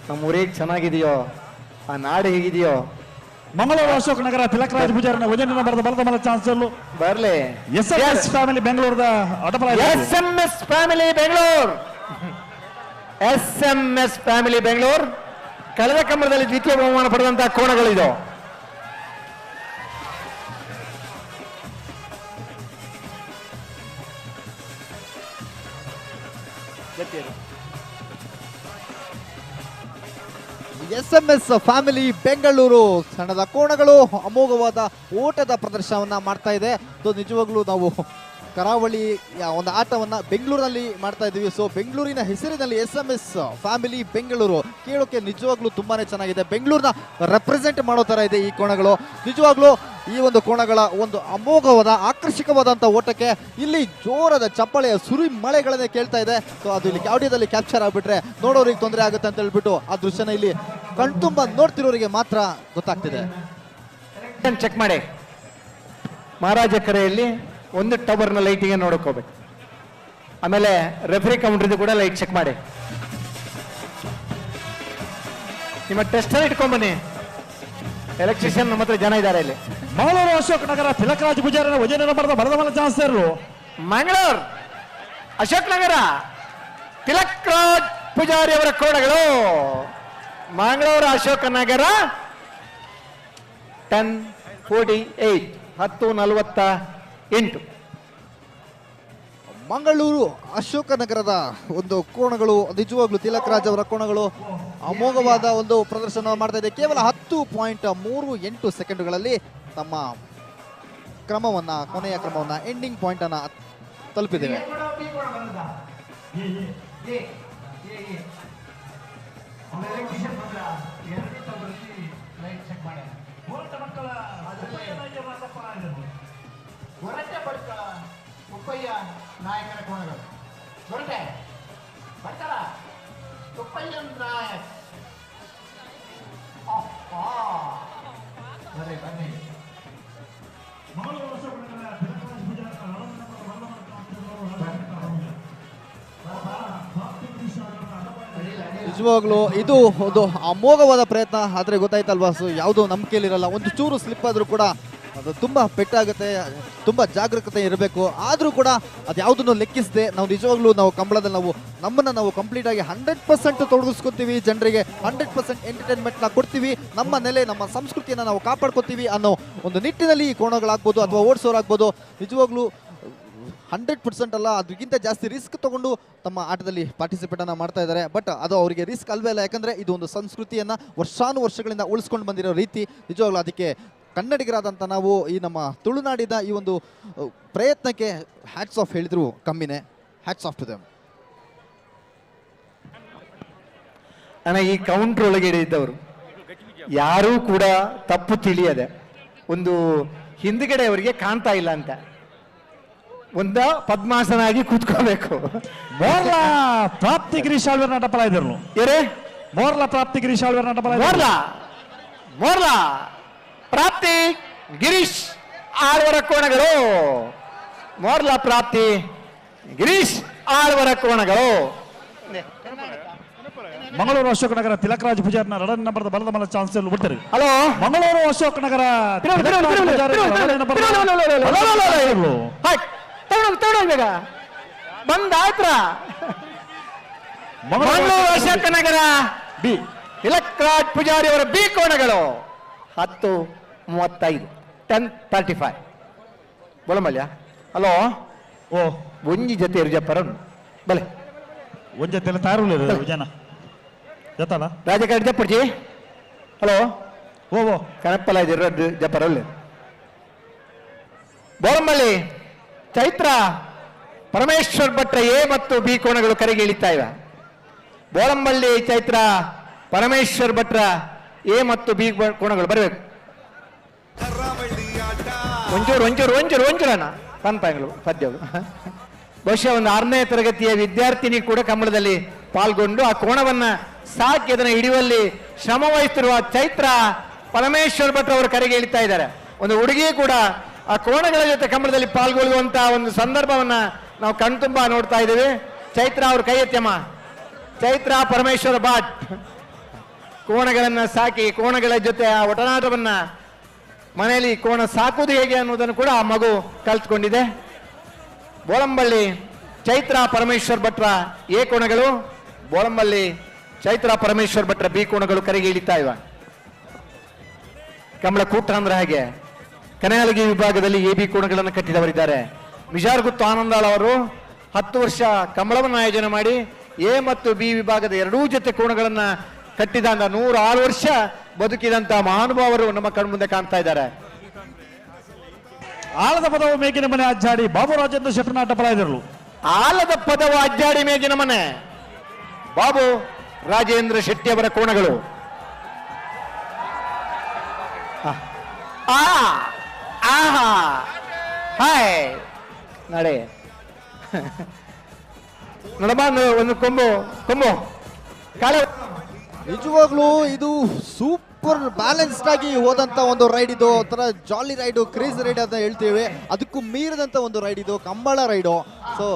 ನಮ್ಮ ಊರಿಗೆ ಚೆನ್ನಾಗಿದೆಯೋ, ಆ ನಾಡು ಹೇಗಿದೆಯೋ. ಮಂಗಳೂರು ಅಶೋಕ್ ನಗರ ತಿಲಕ್ ರಾಜ್ ಪೂಜಾರಿನ ಉಜನಿನ ಬರದ ಬಲದ ಬಲ ಚಾನ್ಸ್ ಬರ್ಲಿ. SMS ಫ್ಯಾಮಿಲಿ ಬೆಂಗಳೂರದ SMS family Bengaluru, SMS family Bengaluru ಕಳೆದ ಕಂಬಳದಲ್ಲಿ ದ್ವಿತೀಯ ಬಹುಮಾನ ಪಡೆದಂತಹ ಕೋಣಗಳಿದು. SMS ಫ್ಯಾಮಿಲಿ ಬೆಂಗಳೂರು ಸಣ್ಣದ ಕೋಣಗಳು ಅಮೋಘವಾದ ಓಟದ ಪ್ರದರ್ಶನವನ್ನ ಮಾಡ್ತಾ ಇದೆ. ನಿಜವಾಗ್ಲೂ ನಾವು ಕರಾವಳಿ ಒಂದು ಆಟವನ್ನ ಬೆಂಗಳೂರಿನಲ್ಲಿ ಮಾಡ್ತಾ ಇದ್ದೀವಿ. ಸೊ ಬೆಂಗಳೂರಿನ ಹೆಸರಿನಲ್ಲಿ SMS ಫ್ಯಾಮಿಲಿ ಬೆಂಗಳೂರು ಕೇಳೋಕೆ ನಿಜವಾಗ್ಲೂ ತುಂಬಾನೇ ಚೆನ್ನಾಗಿದೆ. ಬೆಂಗಳೂರಿನ ರೆಪ್ರೆಸೆಂಟ್ ಮಾಡೋ ತರ ಇದೆ ಈ ಕೋಣಗಳು. ನಿಜವಾಗ್ಲೂ ಈ ಒಂದು ಕೋಣಗಳ ಒಂದು ಅಮೋಘವಾದ ಆಕರ್ಷಕವಾದಂಥ ಓಟಕ್ಕೆ ಇಲ್ಲಿ ಜೋರದ ಚಪ್ಪಳೆಯ ಸುರಿ ಮಳೆಗಳನ್ನೇ ಕೇಳ್ತಾ ಇದೆ. ಸೊ ಅದು ಇಲ್ಲಿ ಆಡಿಯೋದಲ್ಲಿ ಕ್ಯಾಪ್ಚರ್ ಆಗ್ಬಿಟ್ರೆ ನೋಡೋರಿಗೆ ತೊಂದರೆ ಆಗುತ್ತೆ ಅಂತ ಹೇಳ್ಬಿಟ್ಟು ಆ ದೃಶ್ಯನ ಇಲ್ಲಿ ಕಣ್ತುಂಬ ನೋಡ್ತಿರೋರಿಗೆ ಮಾತ್ರ ಗೊತ್ತಾಗ್ತಿದೆ. ಚೆಕ್ ಮಾಡಿ. ಮಹಾರಾಜ ಕರೆಯಲ್ಲಿ ಒಂದು ಟವರ್ನ ಲೈಟಿಗೆ ನೋಡ್ಕೋಬೇಕು. ಆಮೇಲೆ ರೆಫ್ರಿ ಕೌಂಟ್ರಿದು ಕೂಡ ಲೈಟ್ ಚೆಕ್ ಮಾಡಿ. ನಿಮ್ಮ ಟೆಸ್ಟರ್ ಇಟ್ಕೊಂಡ್ಬನ್ನಿ. ಎಲೆಕ್ಟ್ರಿಷಿಯನ್ ನಮ್ಮ ಹತ್ರ ಜನ ಇದ್ದಾರೆ ಇಲ್ಲಿ. ಮಂಗಳೂರು ಅಶೋಕ್ ನಗರ ತಿಲಕ್ ರಾಜ್ ಪೂಜಾರಿನ ಉಜನಿನ ಬರದ ಬಲದ ಬಲ ಚಾನ್ಸ್ ಮಂಗಳೂರು ಅಶೋಕ್ ನಗರ ತಿಲಕ್ ರಾಜ್ ಪೂಜಾರಿ ಅವರ ಕೋಣಗಳು. ಮಂಗಳೂರು ಅಶೋಕ ನಗರ 10:48 10:48. ಮಂಗಳೂರು ಅಶೋಕ ನಗರದ ಒಂದು ಕೋಣಗಳು ನಿಜವಾಗ್ಲೂ ತಿಲಕ್ ರಾಜ್ ಅವರ ಕೋಣಗಳು ಅಮೋಘವಾದ ಒಂದು ಪ್ರದರ್ಶನ ಮಾಡ್ತಾ ಇದೆ. ಕೇವಲ 10.38 ಸೆಕೆಂಡುಗಳಲ್ಲಿ ತಮ್ಮ ಕ್ರಮವನ್ನ, ಕೊನೆಯ ಕ್ರಮವನ್ನ, ಎಂಡಿಂಗ್ ಪಾಯಿಂಟ್ ಅನ್ನ ತಲುಪಿದ್ದೇವೆ. ನಾಯಕರ ಕೋಣಗಳು ಹೊರಟೆ ಬರ್ತಾರ ತುಪ್ಪಯ್ಯನ್ ನಾಯಕ್. ಬನ್ನಿ ಬನ್ನಿ. ನಿಜವಾಗ್ಲೂ ಇದು ಒಂದು ಅಮೋಘವಾದ ಪ್ರಯತ್ನ. ಆದರೆ ಗೊತ್ತಾಯ್ತಲ್ವಾ, ಸೊ ಯಾವುದೋ ನಂಬಿಕೆಯಲ್ಲಿರಲ್ಲ. ಒಂದು ಚೂರು ಸ್ಲಿಪ್ ಆದರೂ ಕೂಡ ಅದು ತುಂಬ ಪೆಟ್ಟಾಗುತ್ತೆ, ತುಂಬ ಜಾಗರೂಕತೆ ಇರಬೇಕು. ಆದರೂ ಕೂಡ ಅದು ಯಾವುದನ್ನು ಲೆಕ್ಕಿಸದೆ ನಾವು ನಿಜವಾಗ್ಲೂ ನಾವು ಕಂಬಳದಲ್ಲಿ ನಮ್ಮನ್ನು ನಾವು ಕಂಪ್ಲೀಟಾಗಿ 100% ತೊಡಗಿಸ್ಕೊತೀವಿ, ಜನರಿಗೆ 100% ಎಂಟರ್ಟೈನ್ಮೆಂಟ್ನ ಕೊಡ್ತೀವಿ, ನಮ್ಮ ನೆಲೆ ನಮ್ಮ ಸಂಸ್ಕೃತಿಯನ್ನು ನಾವು ಕಾಪಾಡ್ಕೊತೀವಿ ಅನ್ನೋ ಒಂದು ನಿಟ್ಟಿನಲ್ಲಿ ಈ ಕೋಣಗಳಾಗ್ಬೋದು ಅಥವಾ ಓಡಿಸೋರಾಗ್ಬೋದು ನಿಜವಾಗ್ಲೂ 100% ಅಲ್ಲ, ಅದಕ್ಕಿಂತ ಜಾಸ್ತಿ ರಿಸ್ಕ್ ತಗೊಂಡು ತಮ್ಮ ಆಟದಲ್ಲಿ ಪಾರ್ಟಿಸಿಪೇಟನ್ನು ಮಾಡ್ತಾ ಇದ್ದಾರೆ. ಬಟ್ ಅದು ಅವರಿಗೆ ರಿಸ್ಕ್ ಅಲ್ವೇ ಅಲ್ಲ, ಯಾಕಂದರೆ ಇದು ಒಂದು ಸಂಸ್ಕೃತಿಯನ್ನು ವರ್ಷಾನುವರ್ಷಗಳಿಂದ ಉಳಿಸ್ಕೊಂಡು ಬಂದಿರೋ ರೀತಿ. ನಿಜವಾಗ್ಲೂ ಅದಕ್ಕೆ ಕನ್ನಡಿಗರಾದಂಥ ನಾವು ಈ ನಮ್ಮ ತುಳುನಾಡಿನ ಈ ಒಂದು ಪ್ರಯತ್ನಕ್ಕೆ ಹ್ಯಾಟ್ಸ್ ಆಫ್ ಹೇಳಿದ್ರು ಕಮ್ಮಿನೇ. Hats off to them. ಅಣ್ಣ, ಈ ಕೌಂಟ್ರ್ ಒಳಗಡೆ ಇದ್ದವರು ಯಾರೂ ಕೂಡ ತಪ್ಪು ತಿಳಿಯದೆ ಒಂದು ಹಿಂದ್ಗಡೆ ಅವರಿಗೆ ಕಾಣ್ತಾ ಇಲ್ಲ ಅಂತ ಒಂದ ಪದ್ಮಾಸನ ಆಗಿ ಕೂತ್ಕೋಬೇಕು. ಮೋರ್ಲ ಪ್ರಾಪ್ತಿ ಗಿರೀಶ್ ಆಳ್ವೇರ್ ನಟಪಲ ಇದ್ರು ಏರೇ ಮೋರ್ಲ ಪ್ರಾಪ್ತಿ ಗಿರೀಶ್ ಆಳ್ವೇರ್ ನಟಪಲ ಮೋರ್ಲ ಪ್ರಾಪ್ತಿ ಗಿರೀಶ್ ಆಳ್ವರ ಕೋಣಗಳು. ಮೋರ್ಲ ಪ್ರಾಪ್ತಿ ಗಿರೀಶ್ ಆಳ್ವರ ಕೋಣಗಳು. ಮಂಗಳೂರು ಅಶೋಕ್ ನಗರ ತಿಲಕರಾಜ್ ಪೂಜಾರ್ನ ರಡನ್ ನಂಬರ್ದ ಬಲದ ಮಲ ಚಾನ್ಸ್ ಬಿಡ್ತಾರೆ. ಹಲೋ, ಮಂಗಳೂರು ಅಶೋಕ್ ನಗರ ಬೇಗ ಬಂದಾಯ್ತ್ರ. ಮಂಗಳೂರು ಅಶೋಕ ನಗರ ಬಿ ತಿಲಕರಾಜ್ ಪೂಜಾರಿ ಅವರ ಬಿ ಕೋಣಗಳು 10:35 10:35 ಬೋಳಮಲ್ಯ. ಹಲೋ, ಓ ಒಂಜಿ ಜೊತೆ ಇರುಜಪ್ಪರ ಬಲೆ ಒಂದ್ ಜೊತೆ ತಾರು ಜನ ಜೊತಲ್ಲ ರಾಜಕಾರಣ ಜಪ್ಪರ್ಜಿ. ಹಲೋ, ಓ ಕನಪ್ಪಲ ಇದಿರೋದು ಜಪ್ಪರಲ್ಲಿ ಬೋಳಂಬಳ್ಳಿ ಚೈತ್ರ ಪರಮೇಶ್ವರ್ ಭಟ್ರ ಎ ಮತ್ತು ಬಿ ಕೋಣಗಳು ಕರೆಗೆ ಇಳಿತಾ ಇವೆ. ಬೋಳಂಬಳ್ಳಿ ಚೈತ್ರ ಪರಮೇಶ್ವರ್ ಭಟ್ರ ಎ ಮತ್ತು ಬಿ ಕೋಣಗಳು ಬರಬೇಕು. ಒಂಚೂರು ಒಂಚೂರು ಒಂಚೂರು ಒಂಚೂರಣ್ಣ ಪನ್ಪಾಯಗಳು ಪದ್ಯಗಳು. ಬಹುಶಃ ಒಂದು 6ನೇ ತರಗತಿಯ ವಿದ್ಯಾರ್ಥಿನಿ ಕೂಡ ಕಂಬಳದಲ್ಲಿ ಪಾಲ್ಗೊಂಡು ಆ ಕೋಣವನ್ನ ಸಾಕಿ ಅದನ್ನು ಹಿಡಿಯುವಲ್ಲಿ ಶ್ರಮ ವಹಿಸುತ್ತಿರುವ ಚೈತ್ರ ಪರಮೇಶ್ವರ್ ಭಟ್ರ ಅವರು ಕರೆಗೆ ಇಳಿತಾ ಇದ್ದಾರೆ. ಒಂದು ಹುಡುಗಿ ಕೂಡ ಆ ಕೋಣಗಳ ಜೊತೆ ಕಂಬಳದಲ್ಲಿ ಪಾಲ್ಗೊಳ್ಳುವಂತಹ ಒಂದು ಸಂದರ್ಭವನ್ನ ನಾವು ಕಣ್ತುಂಬ ನೋಡ್ತಾ ಇದ್ದೇವೆ. ಚೈತ್ರ ಅವ್ರ ಕೈ ಎತ್ತಮ್ಮ. ಚೈತ್ರ ಪರಮೇಶ್ವರ ಭಟ್ ಕೋಣಗಳನ್ನ ಸಾಕಿ ಕೋಣಗಳ ಜೊತೆ ಆ ಒಡನಾಟವನ್ನ ಮನೆಯಲ್ಲಿ ಕೋಣ ಸಾಕುವುದು ಹೇಗೆ ಅನ್ನೋದನ್ನು ಕೂಡ ಆ ಮಗು ಕಲ್ತ್ಕೊಂಡಿದೆ. ಬೋಳಂಬಳ್ಳಿ ಚೈತ್ರ ಪರಮೇಶ್ವರ್ ಭಟ್ರ ಎ ಕೋಣಗಳು, ಬೋಳಂಬಳ್ಳಿ ಚೈತ್ರ ಪರಮೇಶ್ವರ್ ಭಟ್ರ ಬಿ ಕೋಣಗಳು ಕರೆಗೆ ಇಳಿತಾ ಇವೆ. ಕಂಬಳ ಕೂಟ ಅಂದ್ರೆ ಹಾಗೆ ಕನಯಾಲಗಿ ವಿಭಾಗದಲ್ಲಿ ಎ ಬಿ ಕೋಣಗಳನ್ನು ಕಟ್ಟಿದವರಿದ್ದಾರೆ. ವಿಜಾರ್ಗುತ್ತು ಆನಂದಾಳ್ ಅವರು 10 ವರ್ಷ ಕಂಬಳವನ್ನು ಆಯೋಜನೆ ಮಾಡಿ ಎ ಮತ್ತು ಬಿ ವಿಭಾಗದ ಎರಡೂ ಜೊತೆ ಕೋಣಗಳನ್ನ ಕಟ್ಟಿದಂತ 106 ವರ್ಷ ಬದುಕಿದಂತ ಮಹಾನುಭಾವರು ನಮ್ಮ ಕಣ್ಮುಂದೆ ಕಾಣ್ತಾ ಇದ್ದಾರೆ. ಆಲದ ಪದವು ಮೇಗಿನ ಮನೆ ಅಜ್ಜಾಡಿ ಬಾಬು ರಾಜೇಂದ್ರ ಶೆಟ್ಟರ್ ನಾಟಪಲ ಇದ್ರು. ಆಲದ ಪದವು ಅಜ್ಜಾಡಿ ಮೇಗಿನ ಮನೆ ಬಾಬು ರಾಜೇಂದ್ರ ಶೆಟ್ಟಿ ಅವರ ಕೋಣಗಳು. ಹಾಯ್ ನಡೆ ನೋಡಮ್ಮ, ಒಂದು ಕೊಂಬು ಕೊಂಬು ಕಾಳೆ. ನಿಜವಾಗ್ಲೂ ಇದು ಸೂಪರ್ ಬ್ಯಾಲೆನ್ಸ್ಡ್ ಆಗಿ ಹೋದಂತ ಒಂದು ರೈಡ್. ಇದು ಒಂಥರ ಜಾಲಿ ರೈಡು, ಕ್ರೇಜ್ ರೈಡ್ ಅಂತ ಹೇಳ್ತೀವಿ. ಅದಕ್ಕೂ ಮೀರಿದಂತ ಒಂದು ರೈಡ್ ಇದು, ಕಂಬಳ ರೈಡು. ಸೊ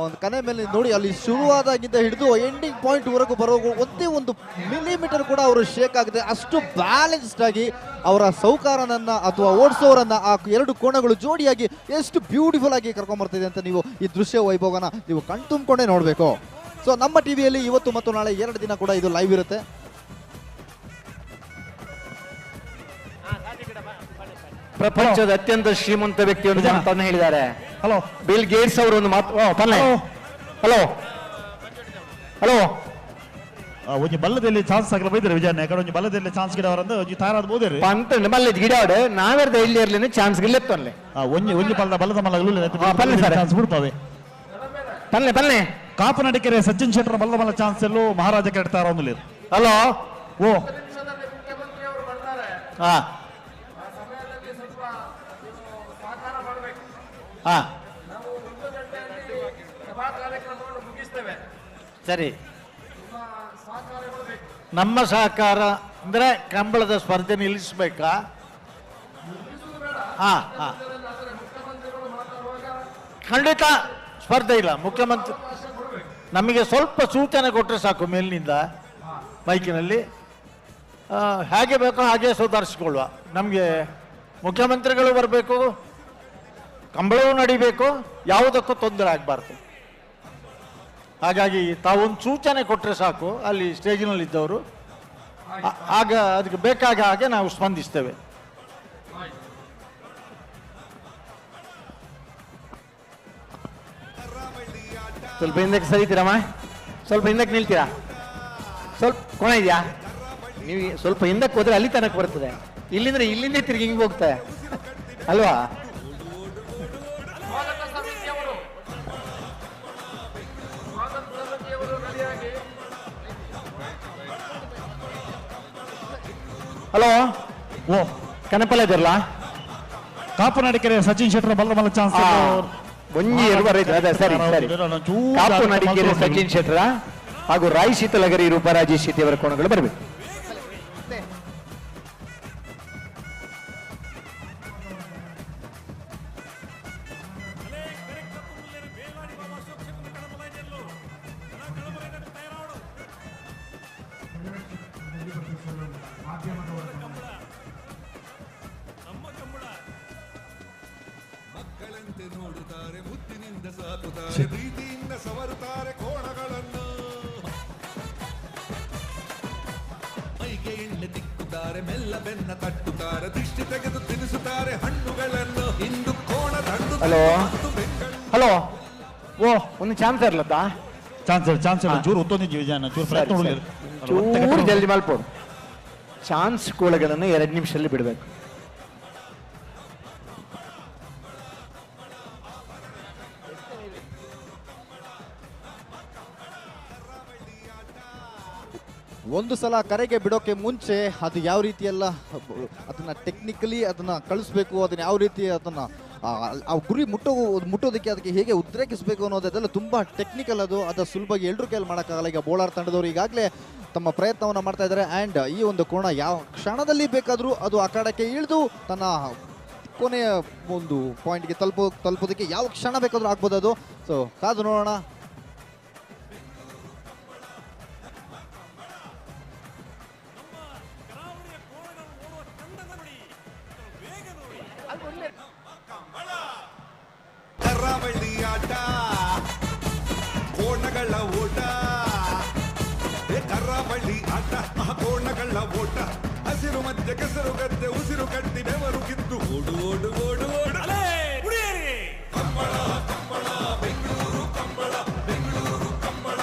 ಒಂದು ಕನೆ ಮೇಲೆ ನೋಡಿ, ಅಲ್ಲಿ ಶುರುವಾದಾಗಿಂದ ಹಿಡಿದು ಎಂಡಿಂಗ್ ಪಾಯಿಂಟ್ ವರೆಗೂ ಬರೋದು ಒಂದೇ ಒಂದು ಮಿಲಿಮೀಟರ್ ಕೂಡ ಅವರು ಶೇಕ್ ಆಗಿದೆ. ಅಷ್ಟು ಬ್ಯಾಲೆನ್ಸ್ಡ್ ಆಗಿ ಅವರ ಸೌಕಾರನನ್ನ ಅಥವಾ ಓಡಿಸೋರನ್ನ ಆ ಎರಡು ಕೋಣಗಳು ಜೋಡಿಯಾಗಿ ಎಷ್ಟು ಬ್ಯೂಟಿಫುಲ್ ಆಗಿ ಕರ್ಕೊಂಡ್ಬರ್ತಿದೆ ಅಂತ ನೀವು ಈ ದೃಶ್ಯ ವೈಭವನ ನೀವು ಕಣ್ತುಂಬ್ಕೊಂಡೇ ನೋಡಬೇಕು. ಸೊ ನಮ್ಮ ಟಿವಿಯಲ್ಲಿ ಇವತ್ತು ಮತ್ತು ನಾಳೆ 2 ದಿನ ಕೂಡ ಇದು ಲೈವ್ ಇರುತ್ತೆ. ಪ್ರಪಂಚದ ಅತ್ಯಂತ ಶ್ರೀಮಂತ ವ್ಯಕ್ತಿಯನ್ನು ಮಾತನ್ನು ಹೇಳಿದ್ದಾರೆ. ಹಲೋ, ಬಿಲ್ ಗೇಟ್ಸ್ ಅವರು ಒಂದು ಮಾತು. ಹಲೋ ಹಲೋ ಒಂಜಿ ಬಲ್ಲದಲ್ಲಿ ಚಾನ್ಸ್ ಆಗಲ ಬೈದ್ರೆ ವಿಜಯನ ಯಾಕಡೆ ಒಂಜಿ ಬಲ್ಲದಲ್ಲಿ ಚಾನ್ಸ್ ಗಿಡವರಂದು ಒಂಜಿ ತಾರಾದ ಬೋದೇರಿ ಪಂತ ಮಲ್ಲ ಗಿಡಾಡ್ ನಾವೆರ್ದ ಇಲ್ಲಿ ಇರ್ಲಿನ ಚಾನ್ಸ್ ಗಿಲ್ಲತ್ತನ್ಲೆ ಒಂಜಿ ಒಂಜಿ ಬಲ್ಲದ ಮಲ್ಲ ಪಲ್ಲೆ ಸರ್ ಚಾನ್ಸ್ ಬಿಡ್ತವೆ. ಪಲ್ಲೆ ಪಲ್ಲೆ ಕಾಪನಡಿಕೆರೆ ಸಚಿನ್ ಶೆಟ್ಟರ್ ಬಲ್ಲದ ಮಲ್ಲ ಚಾನ್ಸ್ ಎಲ್ಲೂ ಮಹಾರಾಜ ಕೆಡ್ತಾರ ಒಂದು. ಹಲೋ, ಓ ಹಾ ಹಾ ಸರಿ, ನಮ್ಮ ಸಹಕಾರ ಅಂದ್ರೆ ಕಂಬಳದ ಸ್ಪರ್ಧೆ ನಿಲ್ಲಿಸ್ಬೇಕಾ? ಹಾ ಹಾ, ಖಂಡಿತ ಸ್ಪರ್ಧೆ ಇಲ್ಲ. ಮುಖ್ಯಮಂತ್ರಿ ನಮಗೆ ಸ್ವಲ್ಪ ಸೂಚನೆ ಕೊಟ್ಟರೆ ಸಾಕು ಮೇಲಿನಿಂದ. ಮೈಕಿನಲ್ಲಿ. ಹೇಗೆ ಬೇಕೋ ಹಾಗೆ ಸುಧಾರಿಸಿಕೊಳ್ಳುವ. ನಮಗೆ ಮುಖ್ಯಮಂತ್ರಿಗಳು ಬರಬೇಕು, ಕಂಬಳವೂ ನಡಿಬೇಕು, ಯಾವುದಕ್ಕೂ ತೊಂದರೆ ಆಗಬಾರ್ದು. ಹಾಗಾಗಿ ತಾವೊಂದು ಸೂಚನೆ ಕೊಟ್ಟರೆ ಸಾಕು ಅಲ್ಲಿ ಸ್ಟೇಜಿನಲ್ಲಿದ್ದವರು, ಆಗ ಅದಕ್ಕೆ ಬೇಕಾಗ ಹಾಗೆ ನಾವು ಸ್ಪಂದಿಸ್ತೇವೆ. ಸ್ವಲ್ಪ ಹಿಂದಕ್ಕೆ ಸರಿತೀರಮ್ಮ, ಸ್ವಲ್ಪ ಹಿಂದಕ್ಕೆ ನಿಲ್ತೀರಾ? ಸ್ವಲ್ಪ ಕೋಣ ಇದೆಯಾ? ನೀವು ಸ್ವಲ್ಪ ಹಿಂದಕ್ಕೆ ಹೋದ್ರೆ ಅಲ್ಲಿ ತನಕ ಬರ್ತದೆ, ಇಲ್ಲಿಂದ ತಿರುಗಿ ಹಿಂಗೆ ಹೋಗ್ತಾರೆ ಅಲ್ವಾ? ಹಲೋ, ಓ ಕನಪಲ್ಲ ಇದಿರಲ್ಲ? ಕಾಪುನಡಿಕೆರೆ ಸಚಿನ್ ಶೆಟ್ಟರ್ ಬಲದ ಚಾನ್ಸ್ ಒಂಜಿ ಅದೇ ಸರಿ ಸರಿ. ಕಾಪುನಡಿಕೆರೆ ಸಚಿನ್ ಶೆಟ್ಟರ ಹಾಗೂ ರಾಯ್ ಶೀತಲಗರಿ ರೂಪ ರಾಜೇಶ್ ಶೆಟ್ಟಿ ಅವರ ಕೋಣಗಳು ಬರಬೇಕು. ಮಕ್ಕಳಂತೆ ನೋಡುತ್ತಾರೆ, ಮುತ್ತಿನಿಂದ ಸಾಕುತ್ತಾರೆ, ಪ್ರೀತಿಯಿಂದ ಸವರುತ್ತಾರೆ ಕೋಣಗಳನ್ನು. ಮೈಗೆ ಎಣ್ಣೆ ತಿಕ್ಕುತ್ತಾರೆ, ಮೆಲ್ಲ ಬೆನ್ನ ತಟ್ಟುತ್ತಾರೆ, ದಿಷ್ಟಿ ತೆಗೆದು ತಿನ್ನಿಸುತ್ತಾರೆ ಹಣ್ಣುಗಳನ್ನು. ಇಂದು ಕೋಣದ ಹಣ್ಣು. ಹಲೋ ಹಲೋ, ಓ ಒಂದು ಚಾನ್ಸ್ ಇರ್ಲತ್ತಾ? ಚಾನ್ಸ್ ಚೂರು ಉತ್ತೊಂದಿದ್ದೀವಿ ಜನ ಚೂರು ಪ್ರಯತ್ನ ಚೂರು ಜಲ್ದಿ ಮಲ್ಪೋದು. ಚಾನ್ಸ್ ಕೋಳಗಳನ್ನು 2 ನಿಮಿಷದಲ್ಲಿ ಬಿಡಬೇಕು. ಒಂದು ಸಲ ಕರೆಗೆ ಬಿಡೋಕೆ ಮುಂಚೆ ಅದು ಯಾವ ರೀತಿ ಎಲ್ಲ ಅದನ್ನ ಟೆಕ್ನಿಕಲಿ ಅದನ್ನ ಕಳಿಸ್ಬೇಕು, ಅದನ್ನ ಯಾವ ರೀತಿ ಅದನ್ನ ಆ ಗುರಿ ಮುಟ್ಟೋದಕ್ಕೆ ಅದಕ್ಕೆ ಹೇಗೆ ಉದ್ರೇಕಿಸಬೇಕು ಅನ್ನೋದೆಲ್ಲ ತುಂಬಾ ಟೆಕ್ನಿಕಲ್. ಅದು ಸುಲಭವಾಗಿ ಎಲ್ಲರೂ ಕೈಯಲ್ಲಿ ಮಾಡೋಕ್ಕಾಗಲ್ಲ. ಈಗ ಬೋಳಾರ್ ತಂಡದವರು ಈಗಾಗಲೇ ತಮ್ಮ ಪ್ರಯತ್ನವನ್ನು ಮಾಡ್ತಾ ಇದ್ದಾರೆ. ಆ್ಯಂಡ್ ಈ ಒಂದು ಕೋಣ ಯಾವ ಕ್ಷಣದಲ್ಲಿ ಬೇಕಾದರೂ ಅದು ಅಖಾಡಕ್ಕೆ ಇಳಿದು ತನ್ನ ಕೊನೆಯ ಒಂದು ಪಾಯಿಂಟ್ಗೆ ತಲುಪೋದಕ್ಕೆ ಯಾವ ಕ್ಷಣ ಬೇಕಾದರೂ ಆಗ್ಬೋದು ಅದು. ಸೊ ಕಾದು ನೋಡೋಣ. ಕರಾವಳಿ ಆಟ, ಕೋಣಗಳ ಓಟ, ಕರಾವಳಿ ಆಟ, ಕೋಣಗಳ ಓಟ, ಹಸಿರು ಮಧ್ಯೆ ಕೆಸರು ಗದ್ದೆ, ಉಸಿರು ಕಟ್ಟಿ ಬೆವರು ಕಿತ್ತು ಓಡು ಓಡು ಓಡು ಓಡು. ಕಂಬಳ ಕಂಬಳ ಬೆಂಗಳೂರು ಕಂಬಳ, ಬೆಂಗಳೂರು ಕಂಬಳ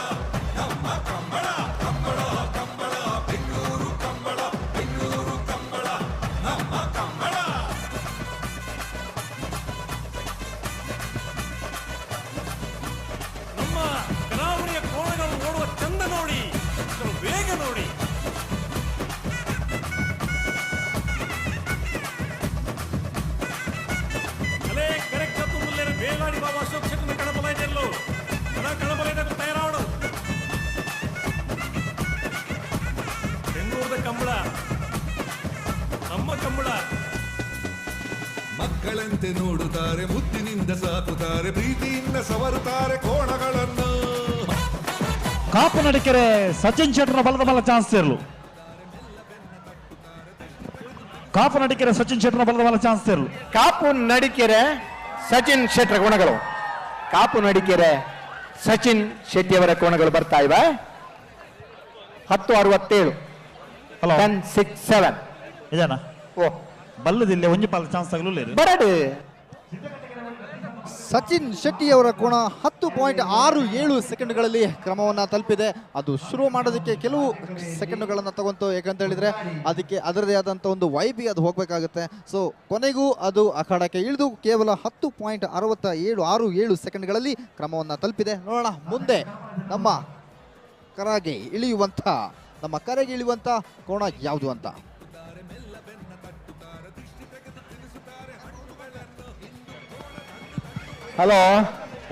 ನಮ್ಮ ಕಂಬಳ. ಕಂಬಳ ಕಂಬಳ ಬೆಂಗಳೂರು ಕಂಬಳ, ಬೆಂಗಳೂರು ಕಂಬಳ ನಮ್ಮ ಕಂಬಳ. ನಮ್ಮ ಕರಾವಳಿಯ ಕೋಣಗಳು ಓಡುವ ಚಂದ ನೋಡಿ, ವೇಗ ನೋಡಿ. ಅಲೇ ಕರೆಕ್ಟ್ ಮುಲ್ಲೇರ ಬೇಲಾಡಿ ಬಾಬಾ ಅಶೋಕ್ ಶೆಟ್ಟನ ಕಣಬಲಯದಲ್ಲೂ ಕಣಬಲಯದ ತಯಾರಾಡು. ಬೆಂಗಳೂರದ ಕಂಬಳ ನಮ್ಮ ಕಂಬಳ. ಮಕ್ಕಳಂತೆ ನೋಡುತ್ತಾರೆ, ಮುತ್ತಿನಿಂದ ಸಾಕುತ್ತಾರೆ, ಪ್ರೀತಿಯಿಂದ ಸವರುತ್ತಾರೆ ಕೋಣಗಳನ್ನು. ಕಾಪುನಡಿಕೆರೆ ಸಚಿನ್ ಶೆಟ್ಟರ್ ಬಲದ ಚಾನ್ಸ್ ಇರಲು. ಕಾಪುನಡಿಕೆರೆ ಸಚಿನ್ ಶೆಟ್ಟರ್ ಬಲದ ಚಾನ್ಸ್ ಇರಲು. ಕಾಪುನಡಿಕೆರೆ ಸಚಿನ್ ಶೆಟ್ಟರ್ ಕೋಣಗಳು, ಕಾಪುನಡಿಕೆರೆ ಸಚಿನ್ ಶೆಟ್ಟಿ ಅವರ ಕೋಣಗಳು ಬರ್ತಾ ಇವೆ. 10:67. 10:67 ಇದೇನಾ? ಓ ಬಲ್ಲದಿಲ್ಲ ಒಂಜಿ ಪಾಲ ಚಾನ್ಸ್ ಆಗಲಿಲ್ಲ ಬರಡು. ಸಚಿನ್ ಶೆಟ್ಟಿ ಅವರ ಕೋಣ 10.67 ಸೆಕೆಂಡ್ಗಳಲ್ಲಿ ಕ್ರಮವನ್ನು ತಲುಪಿದೆ. ಅದು ಶುರು ಮಾಡೋದಕ್ಕೆ ಕೆಲವು ಸೆಕೆಂಡ್ಗಳನ್ನು ತಗೊಂತು, ಯಾಕಂತ ಹೇಳಿದ್ರೆ ಅದಕ್ಕೆ ಅದರದೇ ಆದಂಥ ಒಂದು ವೈಬಿ ಅದು ಹೋಗಬೇಕಾಗುತ್ತೆ. ಸೊ ಕೊನೆಗೂ ಅದು ಅಖಾಡಕ್ಕೆ ಇಳಿದು ಕೇವಲ 10.67 ಸೆಕೆಂಡ್ಗಳಲ್ಲಿ ಕ್ರಮವನ್ನು ತಲುಪಿದೆ. ನೋಡೋಣ ಮುಂದೆ ನಮ್ಮ ಕರೆಗೆ ಇಳಿಯುವಂಥ ಕೋಣ ಯಾವುದು ಅಂತ. ಹಲೋ,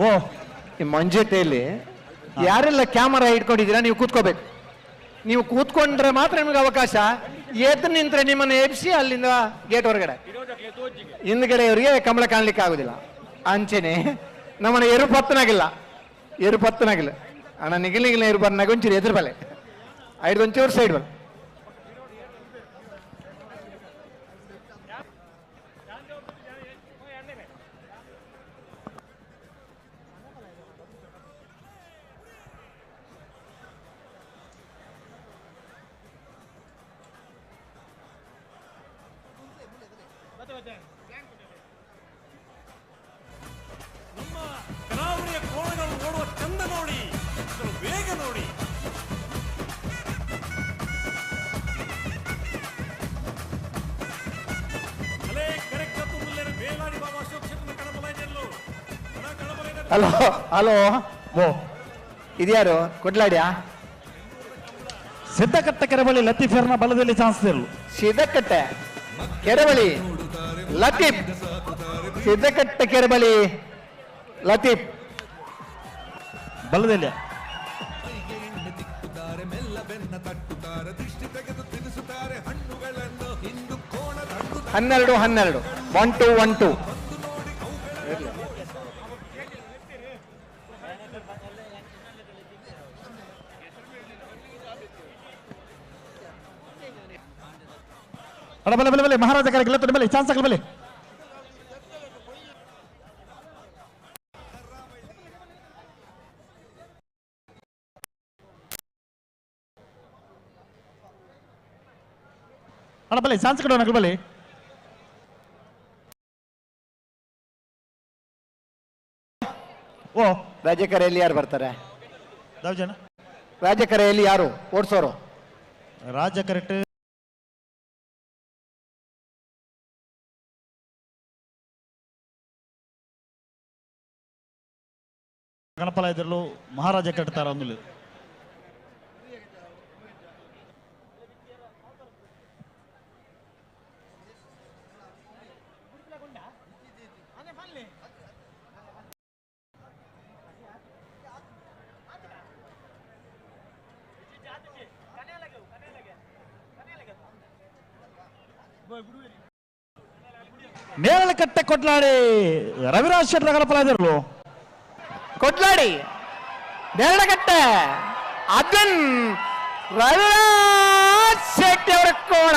ಓ ಈ ಮಂಜೆಟ್ಟೆಯಲ್ಲಿ ಯಾರೆಲ್ಲ ಕ್ಯಾಮರಾ ಇಟ್ಕೊಂಡಿದ್ದೀರಾ ನೀವು ಕೂತ್ಕೋಬೇಕು. ನೀವು ಕೂತ್ಕೊಂಡ್ರೆ ಮಾತ್ರ ನಿಮಗೆ ಅವಕಾಶ. ಎದ್ದು ನಿಂತ್ರೆ ನಿಮ್ಮನ್ನು ಎಬ್ಸಿ ಅಲ್ಲಿಂದ ಗೇಟ್ ಹೊರಗಡೆ ಹಿಂದ್ಗಡೆಯವರಿಗೆ ಕಂಬಳ ಕಾಣ್ಲಿಕ್ಕೆ ಆಗುದಿಲ್ಲ. ಅಂಚೆನೆ ನಮ್ಮನ್ನ ಎರುಪತ್ತನಾಗಿಲ್ಲ ಅಣ್ಣ, ನಿಗಿಲಿಗಿಲ್ಲ ಎರು ಬರ್ನಾಗ ಒಂಚೂರು ಎದುರು ಬಲೆ ಐದು ಒಂಚೂರು ಸೈಡ್ ಬಲ್. ನಮ್ಮ ಕರಾವಳಿಯ ಕೋಣಗಳು ಓಡುವ ಚಂದ ನೋಡಿ, ಅದರ ವೇಗ ನೋಡಿ. ಅಲೇ ಕರೆಕ್ಟ್ ಮುಲ್ಲೆರ ಬೇಲಾಡಿ ಬಾಬಾ ಅಶೋಕ್ ಶೆಟ್ಟನ ಕಡಬಲೈನಲ್ಲು ಹಲೋ ಹಲೋ ಓ ಇದ್ಯಾರು ಕೊಡ್ಲಾಡ್ಯಾ? ಸಿದ್ದಕಟ್ಟೆ ಕೆರೆಬಳಿ ಲತೀಫರ್ನ ಬಲದಲ್ಲಿ ಚಾನ್ಸ್ ಇರಲು. ಸಿದ್ದಕಟ್ಟೆ ಕೆರೆಬಳಿ ಲತೀಫ್, ಸಿದ್ದಕಟ್ಟೆ ಕೆರೆಬಳಿ ಲತೀಫ್ ಬಲದಲ್ಲಿ ಮೆಲ್ಲ ಬೆನ್ನ ತಟ್ಟುತ್ತಾರೆ, ದೃಷ್ಟಿ ತೆಗೆದು ತಿನಿಸುತ್ತಾರೆ ಹಣ್ಣುಗಳನ್ನು ಹಿಂದು ಕೋಣದ ಹಣ್ಣು 12 1-2 ಅಡ ಬಲೆ ಬಲೆ ಬಲೆ ಮಹಾರಾಜ ಕರೆ ಗೆಲ್ಲುತ್ತದೆ ಬಲೆ ಚಾನ್ಸ್ ಆಗಲಿ ಬಲೆ. ಅಡ ಬಲೆ ಚಾನ್ಸ್ ಕೊಡೋಣ ನಗಲು ಬಲೆ. ಓ ರಾಜಕರೆಯಲ್ಲಿ ಯಾರು ಬರ್ತಾರೆ? ಜನ ರಾಜಕರೆಯಲ್ಲಿ ಯಾರು ಓಡಿಸೋರು? ರಾಜ ಕರೆಕ್ಟ್ ಗಣಪಲ ಇದ್ರಲ್ಲೂ ಮಹಾರಾಜ ಕಟ್ತಾರ ಒಂದು. ನೇರಳಕಟ್ಟೆ ಕೊಡ್ಲಾಡಿ ರವಿರಾಜ್ ಶೆಟ್ಟರ ಗಣಪಲ ಇದ್ರಲ್ಲೂ ಕೊಡ್ಲಾಡಿ ನೇರಳಕಟ್ಟೆ ಅದನ್ ರವಿರಾಜ್ ಶೆಟ್ಟಿ ಅವರ ಕೋಣ.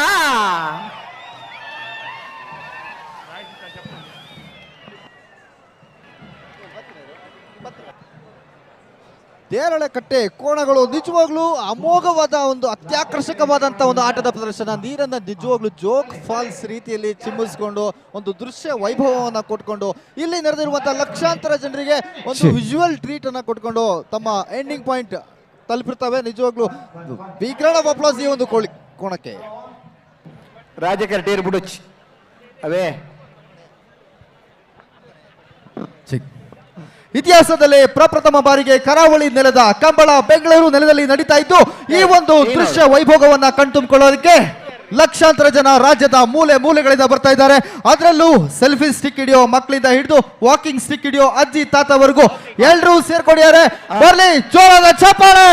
ದೇರಳಕಟ್ಟೆ ಕೋಣಗಳು ನಿಜವಾಗ್ಲೂ ಅಮೋಘವಾದ ಒಂದು ಅತ್ಯಾಕರ್ಷಕವಾದಂತ ಒಂದು ಆಟದ ಪ್ರದರ್ಶನ. ನೀರನ್ನ ನಿಜವಾಗ್ಲೂ ಜೋಗ್ ಫಾಲ್ಸ್ ರೀತಿಯಲ್ಲಿ ಚಿಮ್ಮಿಸ್ಕೊಂಡು ಒಂದು ದೃಶ್ಯ ವೈಭವವನ್ನ ಕೊಟ್ಕೊಂಡು ಇಲ್ಲಿ ನೆರೆದಿರುವಂತಹ ಲಕ್ಷಾಂತರ ಜನರಿಗೆ ಒಂದು ವಿಜುವಲ್ ಟ್ರೀಟ್ ಅನ್ನ ಕೊಟ್ಕೊಂಡು ತಮ್ಮ ಎಂಡಿಂಗ್ ಪಾಯಿಂಟ್ ತಲುಪಿರ್ತವೆ. ನಿಜವಾಗ್ಲೂ ವಿಗ್ರಹ ಅಪ್ಲಾಸ್ ಈ ಒಂದು ಕೋಣಕ್ಕೆ. ರಾಜಕರಟೇರ್ ಬುಡುಚ್ ಅವೇ ಇತಿಹಾಸದಲ್ಲಿ ಪ್ರಪ್ರಥಮ ಬಾರಿಗೆ ಕರಾವಳಿ ನೆಲದ ಕಂಬಳ ಬೆಂಗಳೂರು ನೆಲದಲ್ಲಿ ನಡೀತಾ ಇದ್ದು ಈ ಒಂದು ದೃಶ್ಯ ವೈಭೋಗವನ್ನ ಕಣ್ತುಂಬಿಕೊಳ್ಳೋದಕ್ಕೆ ಲಕ್ಷಾಂತರ ಜನ ರಾಜ್ಯದ ಮೂಲೆ ಮೂಲೆಗಳಿಂದ ಬರ್ತಾ ಇದ್ದಾರೆ. ಅದರಲ್ಲೂ ಸೆಲ್ಫಿ ಸ್ಟಿಕ್ ಹಿಡಿಯೋ ಮಕ್ಕಳಿಂದ ಹಿಡಿದು ವಾಕಿಂಗ್ ಸ್ಟಿಕ್ ಹಿಡಿಯೋ ಅಜ್ಜಿ ತಾತವರೆಗೂ ಎಲ್ಲರೂ ಸೇರ್ಕೊಂಡಿದ್ದಾರೆ. ಬರ್ಲಿ ಜೋರಾದ ಚಪ್ಪಾಳೆ.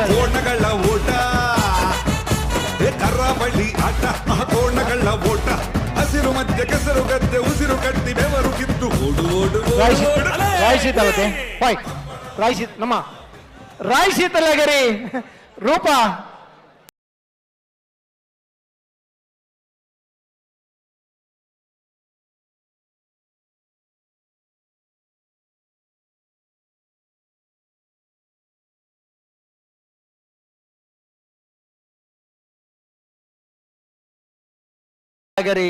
ಕೋಣಗಳ ಓಟ, ಕರಾವಳಿ ಆಟ, ಕೋಣಗಳ ಓಟ, ಹಸಿರು ಮಧ್ಯ ಕೆಸರು ಗದ್ದೆ ಉಸಿರು ಕಟ್ಟಿ ಬೆವರು ಕಿತ್ತು ಓಡು ಓಡು ರಾಯಶೀತವತೆ ನಮ್ಮ ರಾಯಶೀತಲಗರಿ ರೂಪ ಗರಿ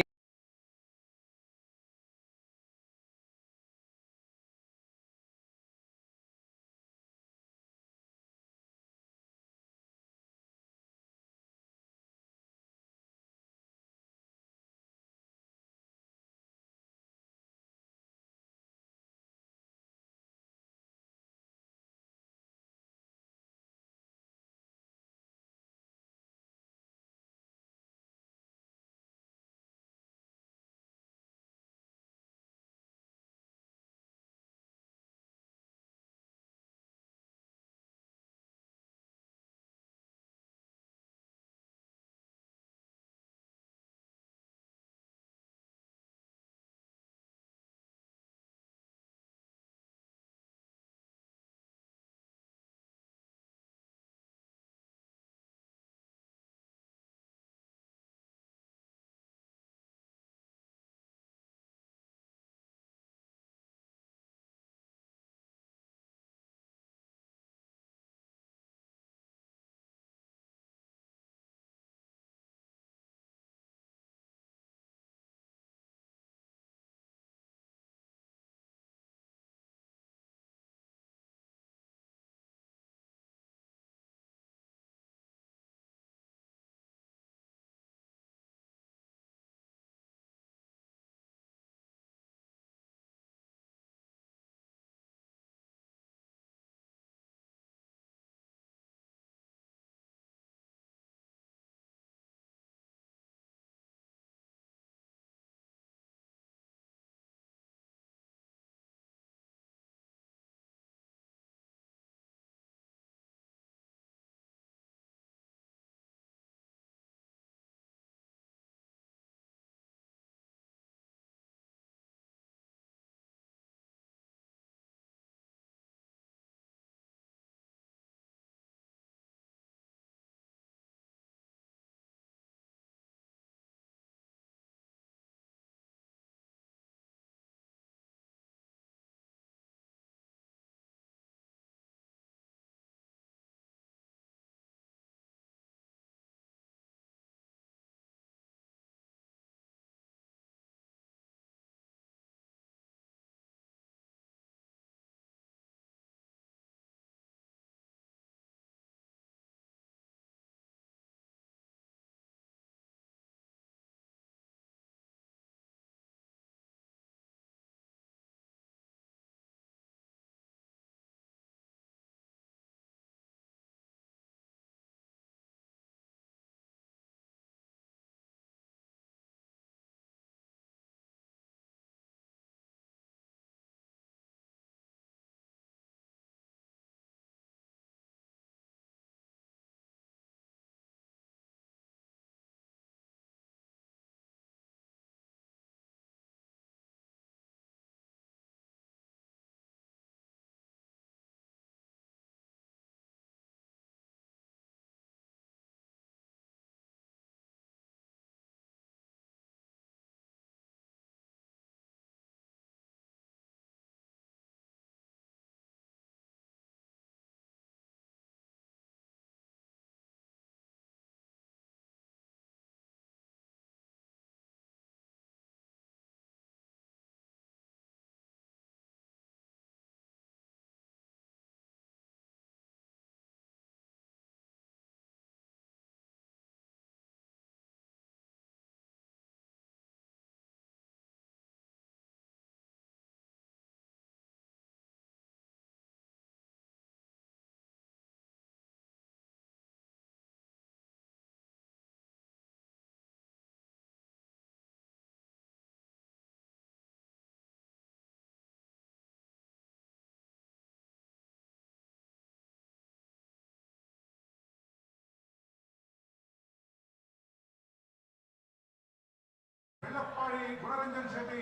ಗುಣರಂಜನ್ ಶೆಟ್ಟಿ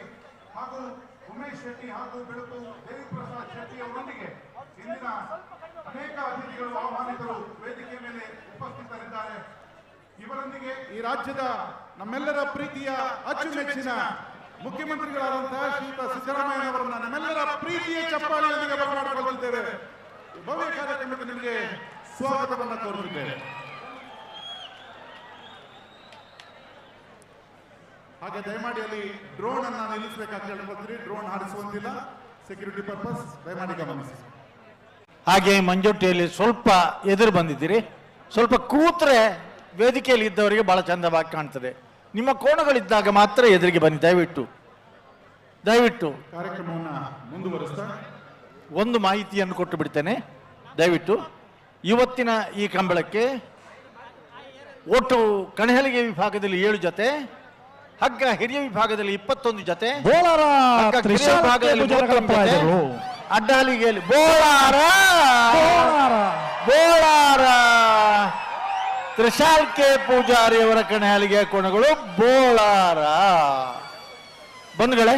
ಹಾಗೂ ಉಮೇಶ್ ಶೆಟ್ಟಿ ಹಾಗೂ ಬೆಳಕು ದೇವಿಪ್ರಸಾದ್ ಶೆಟ್ಟಿ ಅವರೊಂದಿಗೆ ಇಂದಿನ ಅನೇಕ ಅತಿಥಿಗಳು ಆಹ್ವಾನಿತರು ವೇದಿಕೆ ಮೇಲೆ ಉಪಸ್ಥಿತರಿದ್ದಾರೆ. ಇವರೊಂದಿಗೆ ಈ ರಾಜ್ಯದ ನಮ್ಮೆಲ್ಲರ ಪ್ರೀತಿಯ ಅಚ್ಚುಮೆಚ್ಚಿನ ಮುಖ್ಯಮಂತ್ರಿಗಳಾದಂತಹ ಶ್ರೀಯುತ ಸಿದ್ದರಾಮಯ್ಯ ಅವರನ್ನ ನಮ್ಮೆಲ್ಲರ ಪ್ರೀತಿಯ ಚಪ್ಪಾಳೆಯೊಂದಿಗೆ ಬರಮಾಡಿಕೊಳ್ಳುತ್ತೇವೆ. ಭವ್ಯ ಕಾರ್ಯಕ್ರಮಕ್ಕೆ ನಿಮಗೆ ಸ್ವಾಗತವನ್ನು ಕೋರುತ್ತಿದ್ದೇವೆ. ಹಾಗೆ ದಯಮಾಡಿ ಅಲ್ಲಿ ಡ್ರೋನ್ ಅನ್ನ ನಿಲ್ಲಿಸಬೇಕಾಗಿ ಕೇಳ್ಕೊಳ್ತೀರಿ. ಡ್ರೋನ್ ಹಾರಿಸುವಂತಿಲ್ಲ, ಸೆಕ್ಯೂರಿಟಿ ಪರ್ಪಸ್, ದಯಮಾಡಿ ಗಮನಿಸಿ. ಹಾಗೆ ಮಂಜುಟ್ಟಿಯಲ್ಲಿ ಸ್ವಲ್ಪ ಎದುರು ಬಂದಿದ್ದೀರಿ, ಸ್ವಲ್ಪ ಕೂತ್ರೆ ವೇದಿಕೆಯಲ್ಲಿ ಇದ್ದವರಿಗೆ ಬಹಳ ಚಂದವಾಗಿ ಕಾಣ್ತದೆ. ನಿಮ್ಮ ಕೋಣಗಳಿದ್ದಾಗ ಮಾತ್ರ ಎದುರಿಗೆ ಬನ್ನಿ, ದಯವಿಟ್ಟು ದಯವಿಟ್ಟು. ಕಾರ್ಯಕ್ರಮವನ್ನು ಮುಂದುವರಿಸ್ತಾ ಒಂದು ಮಾಹಿತಿಯನ್ನು ಕೊಟ್ಟು ಬಿಡ್ತೇನೆ ದಯವಿಟ್ಟು. ಇವತ್ತಿನ ಈ ಕಂಬಳಕ್ಕೆ ಒಟ್ಟು ಕಣಹಲಿಗೆ ವಿಭಾಗದಲ್ಲಿ 7 ಜೊತೆ, ಹಗ್ಗ ಹಿರಿಯ ವಿಭಾಗದಲ್ಲಿ 21 ಜೊತೆ, ಹಗ್ಗ ಕಿರಿಯ ವಿಭಾಗದಲ್ಲಿ 31 ಜೊತೆ, ಅಡ್ಡಹಲಿಗೆಯಲ್ಲಿ ಬೋಳಾರ ತ್ರಿಶಾಲ್ ಕೆ ಪೂಜಾರಿ ಅವರ ಕಣಹಲಿಗೆ ಕೋಣಗಳು ಬೋಳಾರ. ಬಂಧುಗಳೇ,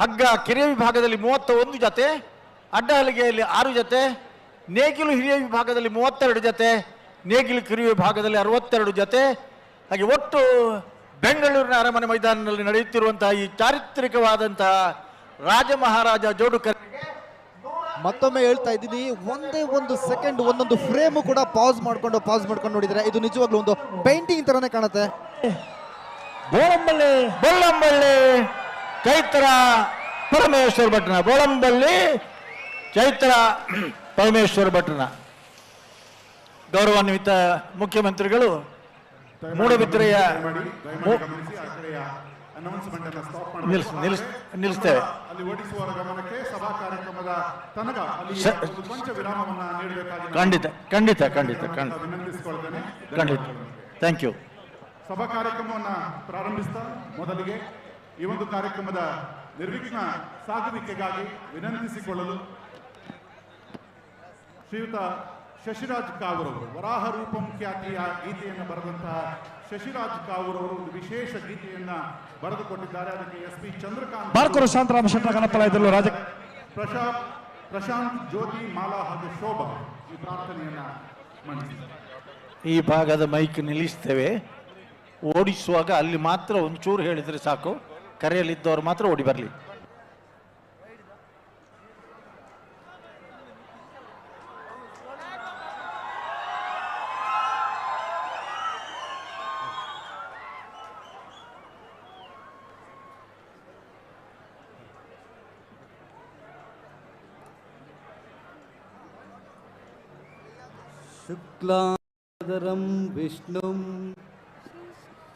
ಹಗ್ಗ ಕಿರಿಯ ವಿಭಾಗದಲ್ಲಿ 31 ಜೊತೆ, ಅಡ್ಡಹಲಿಗೆಯಲ್ಲಿ 6 ಜೊತೆ, ನೇಗಿಲು ಹಿರಿಯ ವಿಭಾಗದಲ್ಲಿ 32 ಜೊತೆ, ನೇಗಿಲು ಕಿರಿಯ ವಿಭಾಗದಲ್ಲಿ 62 ಜೊತೆ. ಹಾಗೆ ಒಟ್ಟು ಬೆಂಗಳೂರಿನ ಅರಮನೆ ಮೈದಾನದಲ್ಲಿ ನಡೆಯುತ್ತಿರುವಂತಹ ಈ ಚಾರಿತ್ರಿಕವಾದಂತಹ ರಾಜ ಮಹಾರಾಜ ಜೋಡು ಮತ್ತೊಮ್ಮೆ ಹೇಳ್ತಾ ಇದ್ದೀನಿ, ಒಂದೇ ಒಂದು ಸೆಕೆಂಡ್ ಒಂದೊಂದು ಫ್ರೇಮು ಕೂಡ ಪಾಸ್ ಮಾಡ್ಕೊಂಡು ನೋಡಿದ್ರೆ ಇದು ನಿಜವಾಗ್ಲೂ ಒಂದು ಪೇಂಟಿಂಗ್ ತರನೇ ಕಾಣುತ್ತೆ. ಬೋಳಂಬಳ್ಳಿ ಚೈತ್ರ ಪರಮೇಶ್ವರ ಭಟ್ನ, ಬೋಳಂಬಳ್ಳಿ ಚೈತ್ರ ಪರಮೇಶ್ವರ ಭಟ್ನ ಗೌರವಾನ್ವಿತ ಮುಖ್ಯಮಂತ್ರಿಗಳು ಮೂಡಬಿದ್ರೆಯ ನಿಲ್ಲಿಸ್ತೇವೆ. ಅಲ್ಲಿ ಓಡಿಸುವವರ ಗಮನಕ್ಕೆ ಸಭಾ ಕಾರ್ಯಕ್ರಮದ ತನಕ ಕೊಂಚ ವಿರಾಮವನ್ನ ನೀಡಬೇಕಾಗಿ ಖಂಡಿತ ವಿನಂತಿಸಿಕೊಳ್ತೇನೆ. Thank you. ಸಭಾ ಕಾರ್ಯಕ್ರಮವನ್ನ ಪ್ರಾರಂಭಿಸ್ತಾ ಮೊದಲಿಗೆ ಈ ಒಂದು ಕಾರ್ಯಕ್ರಮದ ನಿರ್ವಿಘ್ನ ಸಾಗುವಿಕೆಗಾಗಿ ವಿನಂತಿಸಿಕೊಳ್ಳಲು ಶ್ರೀಯುತ ಶಶಿರಾಜ್ ಕಾವೂರವರು, ವರಾಹ ರೂಪಂ ಖ್ಯಾತಿಯ ಗೀತೆಯನ್ನು ಬರೆದಂತಹ ಶಶಿರಾಜ್ ಕಾವೂರವರು ಒಂದು ವಿಶೇಷ ಗೀತೆಯನ್ನ ಬರೆದುಕೊಟ್ಟಿದ್ದಾರೆ. ಅದಕ್ಕೆ SP ಚಂದ್ರಕಾಂತ್, ಬಾರ್ಕೂರು ಶಾಂತರಾಮ ಶೆಟ್ಟ ಗಣಪಲಾಯದಲ್ಲೂ ರಾಜ ಪ್ರಶಾಂತ್, ಜ್ಯೋತಿ, ಮಾಲಾ ಹಾಗೂ ಶೋಭಾ ಈ ಪ್ರಾರ್ಥನೆಯನ್ನ ಮಂಡಿಸಿದ್ದಾರೆ. ಈ ಭಾಗದ ಮೈಕ್ ನಿಲ್ಲಿಸ್ತೇವೆ. ಓಡಿಸುವಾಗ ಅಲ್ಲಿ ಮಾತ್ರ ಒಂಚೂರು ಹೇಳಿದ್ರೆ ಸಾಕು, ಕರೆಯಲ್ಲಿದ್ದವರು ಮಾತ್ರ ಓಡಿ ಬರಲಿ. शुक्लाधरं विष्णुं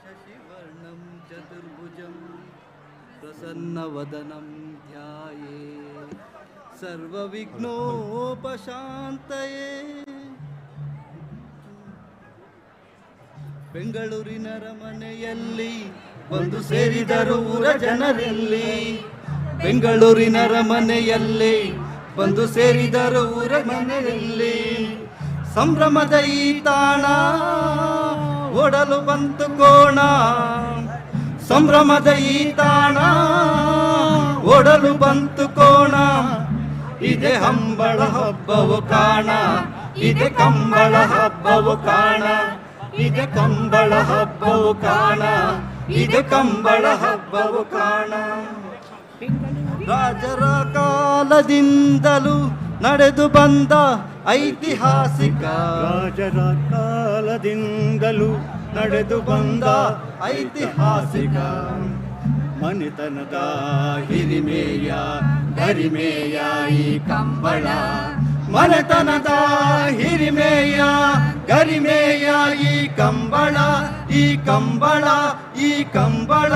शशिवर्णं चतुर्भुजं प्रसन्नवदनं ध्यायेत् सर्वविघ्नोपशान्तये. ಬೆಂಗಳೂರಿನ ಅರಮನೆಯಲ್ಲಿ ಬಂದು ಸೇರಿದರು ಊರ ಜನರಲ್ಲಿ, ಬೆಂಗಳೂರಿನ ಅರಮನೆಯಲ್ಲಿ ಬಂದು ಸೇರಿದರು ಊರ ಮನೆಯಲ್ಲಿ. ಸಂಭ್ರಮದ ಈ ತಾಣ ಓಡಲು ಬಂತು ಕೋಣ, ಸಂಭ್ರಮದ ಈ ತಾಣ ಓಡಲು ಬಂತು ಕೋಣ. ಇದೆ ಹಂಬಳ ಹಬ್ಬವು ಕಾಣ, ಇದೆ ಕಂಬಳ ಹಬ್ಬವು ಕಾಣ, ಇದೆ ಕಂಬಳ ಹಬ್ಬವು ಕಾಣ, ಇದೆ ಕಂಬಳ ಹಬ್ಬವು ಕಾಣ. ರಾಜರ ಕಾಲದಿಂದಲೂ ನಡೆದು ಬಂದ ಐತಿಹಾಸಿಕ, ರಾಜರ ಕಾಲದಿಂದಲೂ ನಡೆದು ಬಂದ ಐತಿಹಾಸಿಕ ಮನೆತನದ ಹಿರಿಮೆಯ ಗರಿಮೆಯ ಈ ಕಂಬಳ, ಮನೆತನದ ಹಿರಿಮೆಯ ಗರಿಮೆಯ ಈ ಕಂಬಳ, ಈ ಕಂಬಳ, ಈ ಕಂಬಳ.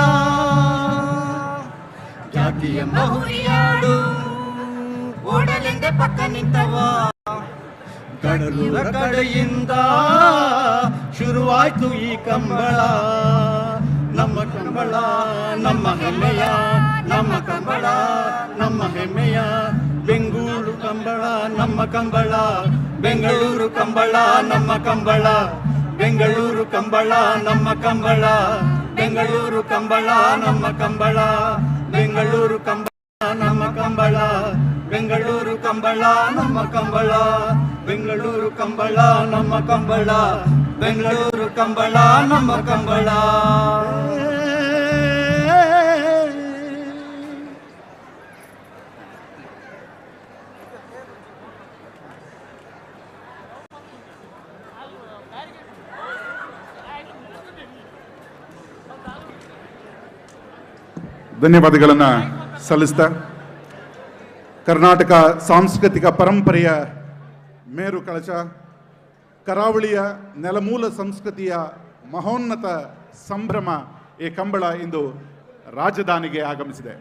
ಜಾತಿಯ ಮಹುರಿಯಾಡು ಓಡಲೆಂದೆ ಪಕ್ಕ ನಿಂತವ, ಕಡಲೂರ ಕಡೆಯಿಂದ ಶುರುವಾಯ್ತು ಈ ಕಂಬಳ. ನಮ್ಮ ಕಂಬಳ ನಮ್ಮ ಹೆಮ್ಮೆಯ, ನಮ್ಮ ಕಂಬಳ ನಮ್ಮ ಹೆಮ್ಮೆಯ. ಬೆಂಗಳೂರು ಕಂಬಳ ನಮ್ಮ ಕಂಬಳ, ಬೆಂಗಳೂರು ಕಂಬಳ ನಮ್ಮ ಕಂಬಳ, ಬೆಂಗಳೂರು ಕಂಬಳ ನಮ್ಮ ಕಂಬಳ, ಬೆಂಗಳೂರು ಕಂಬಳ ನಮ್ಮ ಕಂಬಳ, ಬೆಂಗಳೂರು ಕಂಬಳ ನಮ್ಮ ಕಂಬಳ, ಬೆಂಗಳೂರು ಕಂಬಳ ನಮ್ಮ ಕಂಬಳ, ಬೆಂಗಳೂರು ಕಂಬಳ ನಮ್ಮ ಕಂಬಳ, ಬೆಂಗಳೂರು ಕಂಬಳ ನಮ್ಮ ಕಂಬಳ. ಧನ್ಯವಾದಗಳನ್ನು ಸಲ್ಲಿಸ್ತಾ ಕರ್ನಾಟಕ ಸಾಂಸ್ಕೃತಿಕ ಪರಂಪರೆಯ ಮೇರು ಕಳಶ, ಕರಾವಳಿಯ ನೆಲಮೂಲ ಸಂಸ್ಕೃತಿಯ ಮಹೋನ್ನತ ಸಂಭ್ರಮ ಈ ಕಂಬಳ ಇಂದು ರಾಜಧಾನಿಗೆ ಆಗಮಿಸಿದೆ.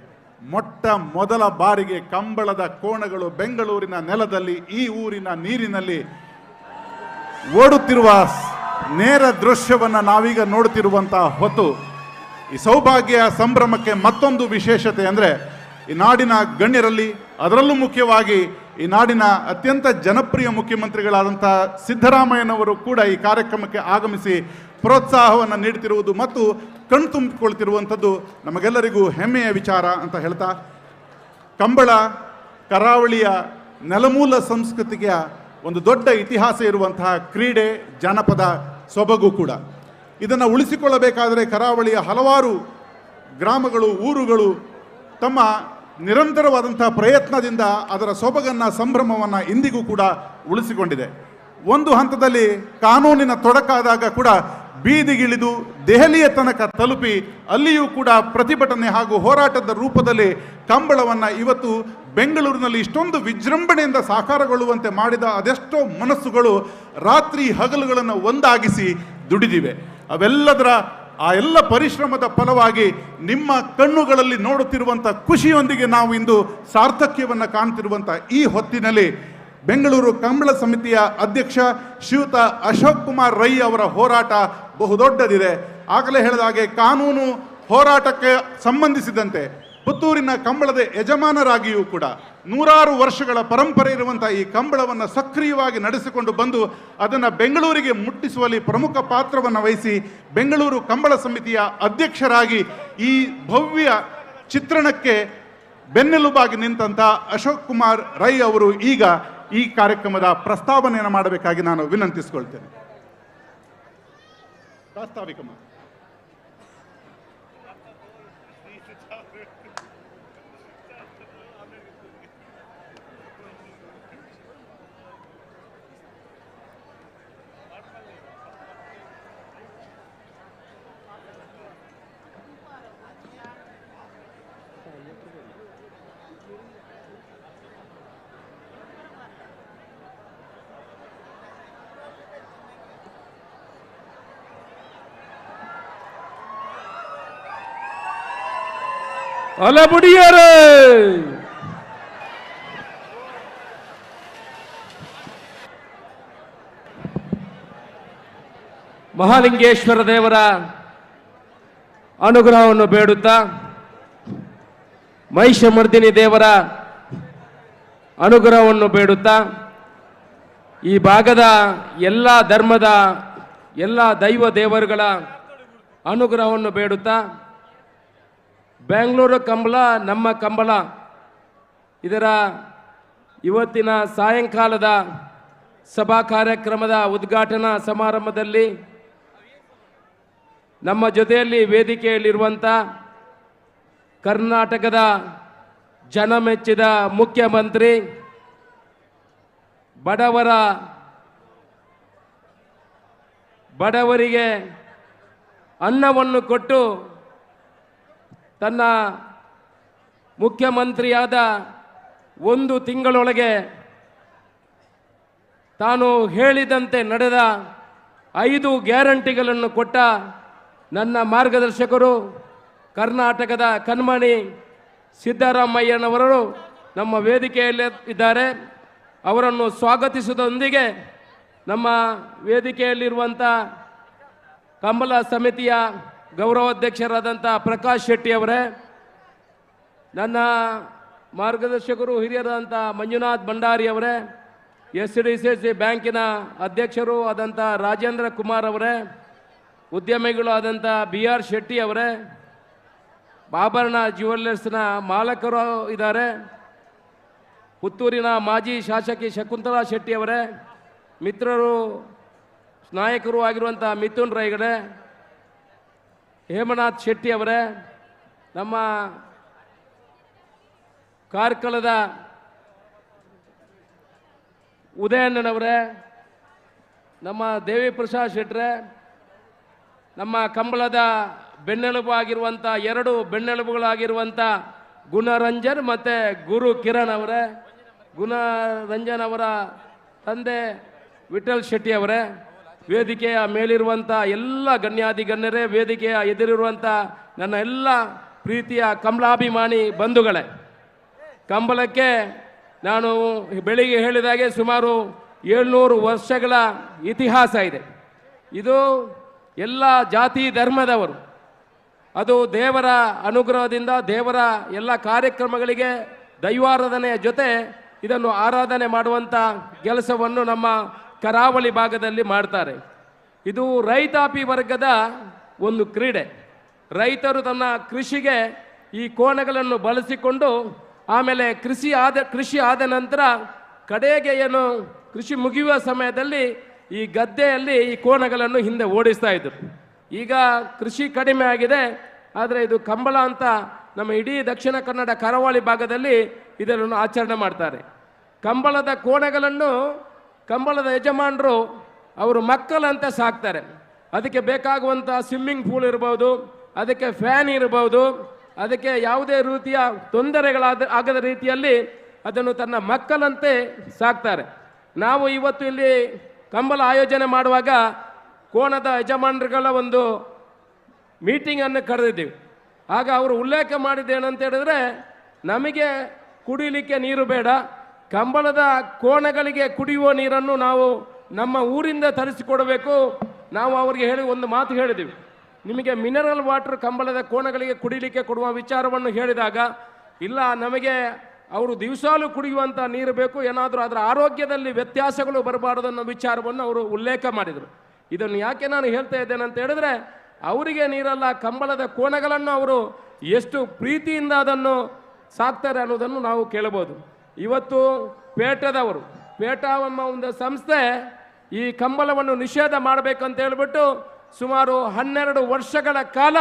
ಮೊಟ್ಟ ಮೊದಲ ಬಾರಿಗೆ ಕಂಬಳದ ಕೋಣಗಳು ಬೆಂಗಳೂರಿನ ನೆಲದಲ್ಲಿ, ಈ ಊರಿನ ನೀರಿನಲ್ಲಿ ಓಡುತ್ತಿರುವ ನೇರ ದೃಶ್ಯವನ್ನು ನಾವೀಗ ನೋಡುತ್ತಿರುವಂತಹ ಹೊತ್ತು ಈ ಸೌಭಾಗ್ಯ ಸಂಭ್ರಮಕ್ಕೆ ಮತ್ತೊಂದು ವಿಶೇಷತೆ ಅಂದರೆ ಈ ನಾಡಿನ ಗಣ್ಯರಲ್ಲಿ, ಅದರಲ್ಲೂ ಮುಖ್ಯವಾಗಿ ಈ ನಾಡಿನ ಅತ್ಯಂತ ಜನಪ್ರಿಯ ಮುಖ್ಯಮಂತ್ರಿಗಳಾದಂಥ ಸಿದ್ದರಾಮಯ್ಯನವರು ಕೂಡ ಈ ಕಾರ್ಯಕ್ರಮಕ್ಕೆ ಆಗಮಿಸಿ ಪ್ರೋತ್ಸಾಹವನ್ನು ನೀಡುತ್ತಿರುವುದು ಮತ್ತು ಕಣ್ತುಂಬಿಕೊಳ್ತಿರುವಂಥದ್ದು ನಮಗೆಲ್ಲರಿಗೂ ಹೆಮ್ಮೆಯ ವಿಚಾರ ಅಂತ ಹೇಳ್ತಾ, ಕಂಬಳ ಕರಾವಳಿಯ ನೆಲಮೂಲ ಸಂಸ್ಕೃತಿಗೆ ಒಂದು ದೊಡ್ಡ ಇತಿಹಾಸ ಇರುವಂತಹ ಕ್ರೀಡೆ, ಜಾನಪದ ಸೊಬಗು ಕೂಡ. ಇದನ್ನು ಉಳಿಸಿಕೊಳ್ಳಬೇಕಾದರೆ ಕರಾವಳಿಯ ಹಲವಾರು ಗ್ರಾಮಗಳು, ಊರುಗಳು ತಮ್ಮ ನಿರಂತರವಾದಂಥ ಪ್ರಯತ್ನದಿಂದ ಅದರ ಸೊಬಗನ್ನು, ಸಂಭ್ರಮವನ್ನು ಇಂದಿಗೂ ಕೂಡ ಉಳಿಸಿಕೊಂಡಿದೆ. ಒಂದು ಹಂತದಲ್ಲಿ ಕಾನೂನಿನ ತೊಡಕಾದಾಗ ಕೂಡ ಬೀದಿಗಿಳಿದು ದೆಹಲಿಯ ತನಕ ತಲುಪಿ ಅಲ್ಲಿಯೂ ಕೂಡ ಪ್ರತಿಭಟನೆ ಹಾಗೂ ಹೋರಾಟದ ರೂಪದಲ್ಲಿ ಕಂಬಳವನ್ನು ಇವತ್ತು ಬೆಂಗಳೂರಿನಲ್ಲಿ ಇಷ್ಟೊಂದು ವಿಜೃಂಭಣೆಯಿಂದ ಸಾಕಾರಗೊಳ್ಳುವಂತೆ ಮಾಡಿದ ಅದೆಷ್ಟೋ ಮನಸ್ಸುಗಳು ರಾತ್ರಿ ಹಗಲುಗಳನ್ನು ಒಂದಾಗಿಸಿ ದುಡಿದಿವೆ. ಅವೆಲ್ಲದರ ಆ ಎಲ್ಲ ಪರಿಶ್ರಮದ ಫಲವಾಗಿ ನಿಮ್ಮ ಕಣ್ಣುಗಳಲ್ಲಿ ನೋಡುತ್ತಿರುವಂಥ ಖುಷಿಯೊಂದಿಗೆ ನಾವು ಇಂದು ಸಾರ್ಥಕ್ಯವನ್ನು ಕಾಣ್ತಿರುವಂಥ ಈ ಹೊತ್ತಿನಲ್ಲಿ ಬೆಂಗಳೂರು ಕಂಬಳ ಸಮಿತಿಯ ಅಧ್ಯಕ್ಷ ಶ್ರೀಯುತ ಅಶೋಕ್ ಕುಮಾರ್ ರೈ ಅವರ ಹೋರಾಟ ಬಹುದೊಡ್ಡದಿದೆ. ಆಗಲೇ ಹೇಳಿದ ಹಾಗೆ ಕಾನೂನು ಹೋರಾಟಕ್ಕೆ ಸಂಬಂಧಿಸಿದಂತೆ ಪುತ್ತೂರಿನ ಕಂಬಳದ ಯಜಮಾನರಾಗಿಯೂ ಕೂಡ ನೂರಾರು ವರ್ಷಗಳ ಪರಂಪರೆ ಇರುವಂಥ ಈ ಕಂಬಳವನ್ನು ಸಕ್ರಿಯವಾಗಿ ನಡೆಸಿಕೊಂಡು ಬಂದು ಅದನ್ನು ಬೆಂಗಳೂರಿಗೆ ಮುಟ್ಟಿಸುವಲ್ಲಿ ಪ್ರಮುಖ ಪಾತ್ರವನ್ನು ವಹಿಸಿ ಬೆಂಗಳೂರು ಕಂಬಳ ಸಮಿತಿಯ ಅಧ್ಯಕ್ಷರಾಗಿ ಈ ಭವ್ಯ ಚಿತ್ರಣಕ್ಕೆ ಬೆನ್ನೆಲುಬಾಗಿ ನಿಂತಹ ಅಶೋಕ್ ಕುಮಾರ್ ರೈ ಅವರು ಈಗ ಈ ಕಾರ್ಯಕ್ರಮದ ಪ್ರಸ್ತಾವನೆಯನ್ನು ಮಾಡಬೇಕಾಗಿ ನಾನು ವಿನಂತಿಸಿಕೊಳ್ತೇನೆ. ಪ್ರಾಸ್ತಾವಿಕ ಅಲಬುಡಿಯರೇ, ಮಹಾಲಿಂಗೇಶ್ವರ ದೇವರ ಅನುಗ್ರಹವನ್ನು ಬೇಡುತ್ತಾ, ಮಹಿಷಮರ್ದಿನಿ ದೇವರ ಅನುಗ್ರಹವನ್ನು ಬೇಡುತ್ತಾ, ಈ ಭಾಗದ ಎಲ್ಲ ಧರ್ಮದ ಎಲ್ಲ ದೈವ ದೇವರುಗಳ ಅನುಗ್ರಹವನ್ನು ಬೇಡುತ್ತಾ, ಬೆಂಗಳೂರು ಕಂಬಳ ನಮ್ಮ ಕಂಬಳ ಇದರ ಇವತ್ತಿನ ಸಾಯಂಕಾಲದ ಸಭಾ ಕಾರ್ಯಕ್ರಮದ ಉದ್ಘಾಟನಾ ಸಮಾರಂಭದಲ್ಲಿ ನಮ್ಮ ಜೊತೆಯಲ್ಲಿ ವೇದಿಕೆಯಲ್ಲಿರುವಂಥ ಕರ್ನಾಟಕದ ಜನಮೆಚ್ಚಿದ ಮುಖ್ಯಮಂತ್ರಿ, ಬಡವರಿಗೆ ಅನ್ನವನ್ನು ಕೊಟ್ಟು ತನ್ನ ಮುಖ್ಯಮಂತ್ರಿಯಾದ 1 ತಿಂಗಳೊಳಗೆ ತಾನು ಹೇಳಿದಂತೆ ನಡೆದ 5 ಗ್ಯಾರಂಟಿಗಳನ್ನು ಕೊಟ್ಟ ನನ್ನ ಮಾರ್ಗದರ್ಶಕರು ಕರ್ನಾಟಕದ ಕಣ್ಮಣಿ ಸಿದ್ದರಾಮಯ್ಯನವರು ನಮ್ಮ ವೇದಿಕೆಯಲ್ಲಿ ಇದ್ದಾರೆ. ಅವರನ್ನು ಸ್ವಾಗತಿಸುವುದರೊಂದಿಗೆ ನಮ್ಮ ವೇದಿಕೆಯಲ್ಲಿರುವಂಥ ಕಂಬಳ ಸಮಿತಿಯ ಗೌರವಾಧ್ಯಕ್ಷರಾದಂಥ ಪ್ರಕಾಶ್ ಶೆಟ್ಟಿ ಅವರೇ, ನನ್ನ ಮಾರ್ಗದರ್ಶಕರು ಹಿರಿಯರಾದಂಥ ಮಂಜುನಾಥ್ ಭಂಡಾರಿ ಅವರೇ, SDCC ಬ್ಯಾಂಕಿನ ಅಧ್ಯಕ್ಷರು ಆದಂಥ ರಾಜೇಂದ್ರ ಕುಮಾರ್ ಅವರೇ, ಉದ್ಯಮಿಗಳು ಆದಂಥ BR ಶೆಟ್ಟಿ ಅವರೇ, ಆಭರಣ ಜ್ಯುವೆಲ್ಲರ್ಸ್ನ ಮಾಲಕರು ಇದ್ದಾರೆ, ಪುತ್ತೂರಿನ ಮಾಜಿ ಶಾಸಕಿ ಶಕುಂತಲಾ ಶೆಟ್ಟಿ ಅವರೇ, ಮಿತ್ರರು ನಾಯಕರು ಆಗಿರುವಂಥ ಮಿಥುನ್ ರೈಗಡೆ, ಹೇಮನಾಥ್ ಶೆಟ್ಟಿ ಅವರೇ, ನಮ್ಮ ಕಾರ್ಕಳದ ಉದಯಣ್ಣನವರೇ, ನಮ್ಮ ದೇವಿ ಪ್ರಸಾದ್ ಶೆಟ್ರೆ, ನಮ್ಮ ಕಂಬಳದ ಬೆನ್ನೆಲುಬು ಆಗಿರುವಂಥ 2 ಬೆನ್ನೆಲುಬುಗಳಾಗಿರುವಂಥ ಗುಣರಂಜನ್ ಮತ್ತು ಗುರು ಕಿರಣ್ ಅವರೇ, ಗುಣರಂಜನ್ ಅವರ ತಂದೆ ವಿಠಲ್ ಶೆಟ್ಟಿ ಅವರೇ, ವೇದಿಕೆಯ ಮೇಲಿರುವಂಥ ಎಲ್ಲ ಗಣ್ಯಾಧಿಗಣ್ಯರೇ, ವೇದಿಕೆಯ ಎದುರಿರುವಂಥ ನನ್ನ ಎಲ್ಲ ಪ್ರೀತಿಯ ಕಂಬಳಾಭಿಮಾನಿ ಬಂಧುಗಳೇ, ಕಂಬಳಕ್ಕೆ ನಾನು ಬೆಳಿಗ್ಗೆ ಹೇಳಿದಾಗೆ ಸುಮಾರು 700 ವರ್ಷಗಳ ಇತಿಹಾಸ ಇದೆ. ಇದು ಎಲ್ಲ ಜಾತಿ ಧರ್ಮದವರು, ಅದು ದೇವರ ಅನುಗ್ರಹದಿಂದ ದೇವರ ಎಲ್ಲ ಕಾರ್ಯಕ್ರಮಗಳಿಗೆ ದೈವಾರಾಧನೆಯ ಜೊತೆ ಇದನ್ನು ಆರಾಧನೆ ಮಾಡುವಂಥ ಕೆಲಸವನ್ನು ನಮ್ಮ ಕರಾವಳಿ ಭಾಗದಲ್ಲಿ ಮಾಡ್ತಾರೆ. ಇದು ರೈತಾಪಿ ವರ್ಗದ ಒಂದು ಕ್ರೀಡೆ. ರೈತರು ತನ್ನ ಕೃಷಿಗೆ ಈ ಕೋಣಗಳನ್ನು ಬಳಸಿಕೊಂಡು ಆಮೇಲೆ ಕೃಷಿ ಆದ ನಂತರ ಕಡೆಗೆ ಏನು ಕೃಷಿ ಮುಗಿಯುವ ಸಮಯದಲ್ಲಿ ಈ ಗದ್ದೆಯಲ್ಲಿ ಈ ಕೋಣಗಳನ್ನು ಹಿಂದೆ ಓಡಿಸ್ತಾ ಇದ್ರು. ಈಗ ಕೃಷಿ ಕಡಿಮೆ ಆಗಿದೆ, ಆದರೆ ಇದು ಕಂಬಳ ಅಂತ ನಮ್ಮ ಇಡೀ ದಕ್ಷಿಣ ಕನ್ನಡ ಕರಾವಳಿ ಭಾಗದಲ್ಲಿ ಇದನ್ನು ಆಚರಣೆ ಮಾಡ್ತಾರೆ. ಕಂಬಳದ ಕೋಣಗಳನ್ನು ಕಂಬಳದ ಯಜಮಾನರು ಅವರು ಮಕ್ಕಳಂತೆ ಸಾಕ್ತಾರೆ. ಅದಕ್ಕೆ ಬೇಕಾಗುವಂಥ ಸ್ವಿಮ್ಮಿಂಗ್ ಪೂಲ್ ಇರ್ಬೋದು, ಅದಕ್ಕೆ ಫ್ಯಾನ್ ಇರ್ಬೋದು, ಅದಕ್ಕೆ ಯಾವುದೇ ರೀತಿಯ ಆಗದ ರೀತಿಯಲ್ಲಿ ಅದನ್ನು ತನ್ನ ಮಕ್ಕಳಂತೆ ಸಾಕ್ತಾರೆ. ನಾವು ಇವತ್ತು ಇಲ್ಲಿ ಕಂಬಳ ಆಯೋಜನೆ ಮಾಡುವಾಗ ಕೋಣದ ಯಜಮಾನರುಗಳ ಒಂದು ಮೀಟಿಂಗನ್ನು ಕರೆದಿದ್ದೀವಿ. ಆಗ ಅವರು ಉಲ್ಲೇಖ ಮಾಡಿದ್ದೇನಂತ ಹೇಳಿದ್ರೆ, ನಮಗೆ ಕುಡಿಲಿಕ್ಕೆ ನೀರು ಬೇಡ, ಕಂಬಳದ ಕೋಣಗಳಿಗೆ ಕುಡಿಯುವ ನೀರನ್ನು ನಾವು ನಮ್ಮ ಊರಿಂದ ತರಿಸಿಕೊಡಬೇಕು. ನಾವು ಅವರಿಗೆ ಒಂದು ಮಾತು ಹೇಳಿದ್ದೀವಿ, ನಿಮಗೆ ಮಿನರಲ್ ವಾಟರ್ ಕಂಬಳದ ಕೋಣಗಳಿಗೆ ಕುಡಿಲಿಕ್ಕೆ ಕೊಡುವ ವಿಚಾರವನ್ನು ಹೇಳಿದಾಗ, ಇಲ್ಲ ನಮಗೆ ಅವರು ದಿವಸಾಲು ಕುಡಿಯುವಂಥ ನೀರು ಬೇಕು, ಏನಾದರೂ ಅದರ ಆರೋಗ್ಯದಲ್ಲಿ ವ್ಯತ್ಯಾಸಗಳು ಬರಬಾರದು ಅನ್ನೋ ವಿಚಾರವನ್ನು ಅವರು ಉಲ್ಲೇಖ ಮಾಡಿದರು. ಇದನ್ನು ಯಾಕೆ ನಾನು ಹೇಳ್ತಾ ಇದ್ದೇನೆ ಅಂತ ಹೇಳಿದ್ರೆ, ಅವರಿಗೆ ನೀರಲ್ಲ, ಕಂಬಳದ ಕೋಣಗಳನ್ನು ಅವರು ಎಷ್ಟು ಪ್ರೀತಿಯಿಂದ ಅದನ್ನು ಸಾಕ್ತಾರೆ ಅನ್ನೋದನ್ನು ನಾವು ಕೇಳಬಹುದು. ಇವತ್ತು ಪೇಟ ಎಂಬ ಒಂದು ಸಂಸ್ಥೆ ಈ ಕಂಬಳವನ್ನು ನಿಷೇಧ ಮಾಡಬೇಕಂತ ಹೇಳ್ಬಿಟ್ಟು ಸುಮಾರು 12 ವರ್ಷಗಳ ಕಾಲ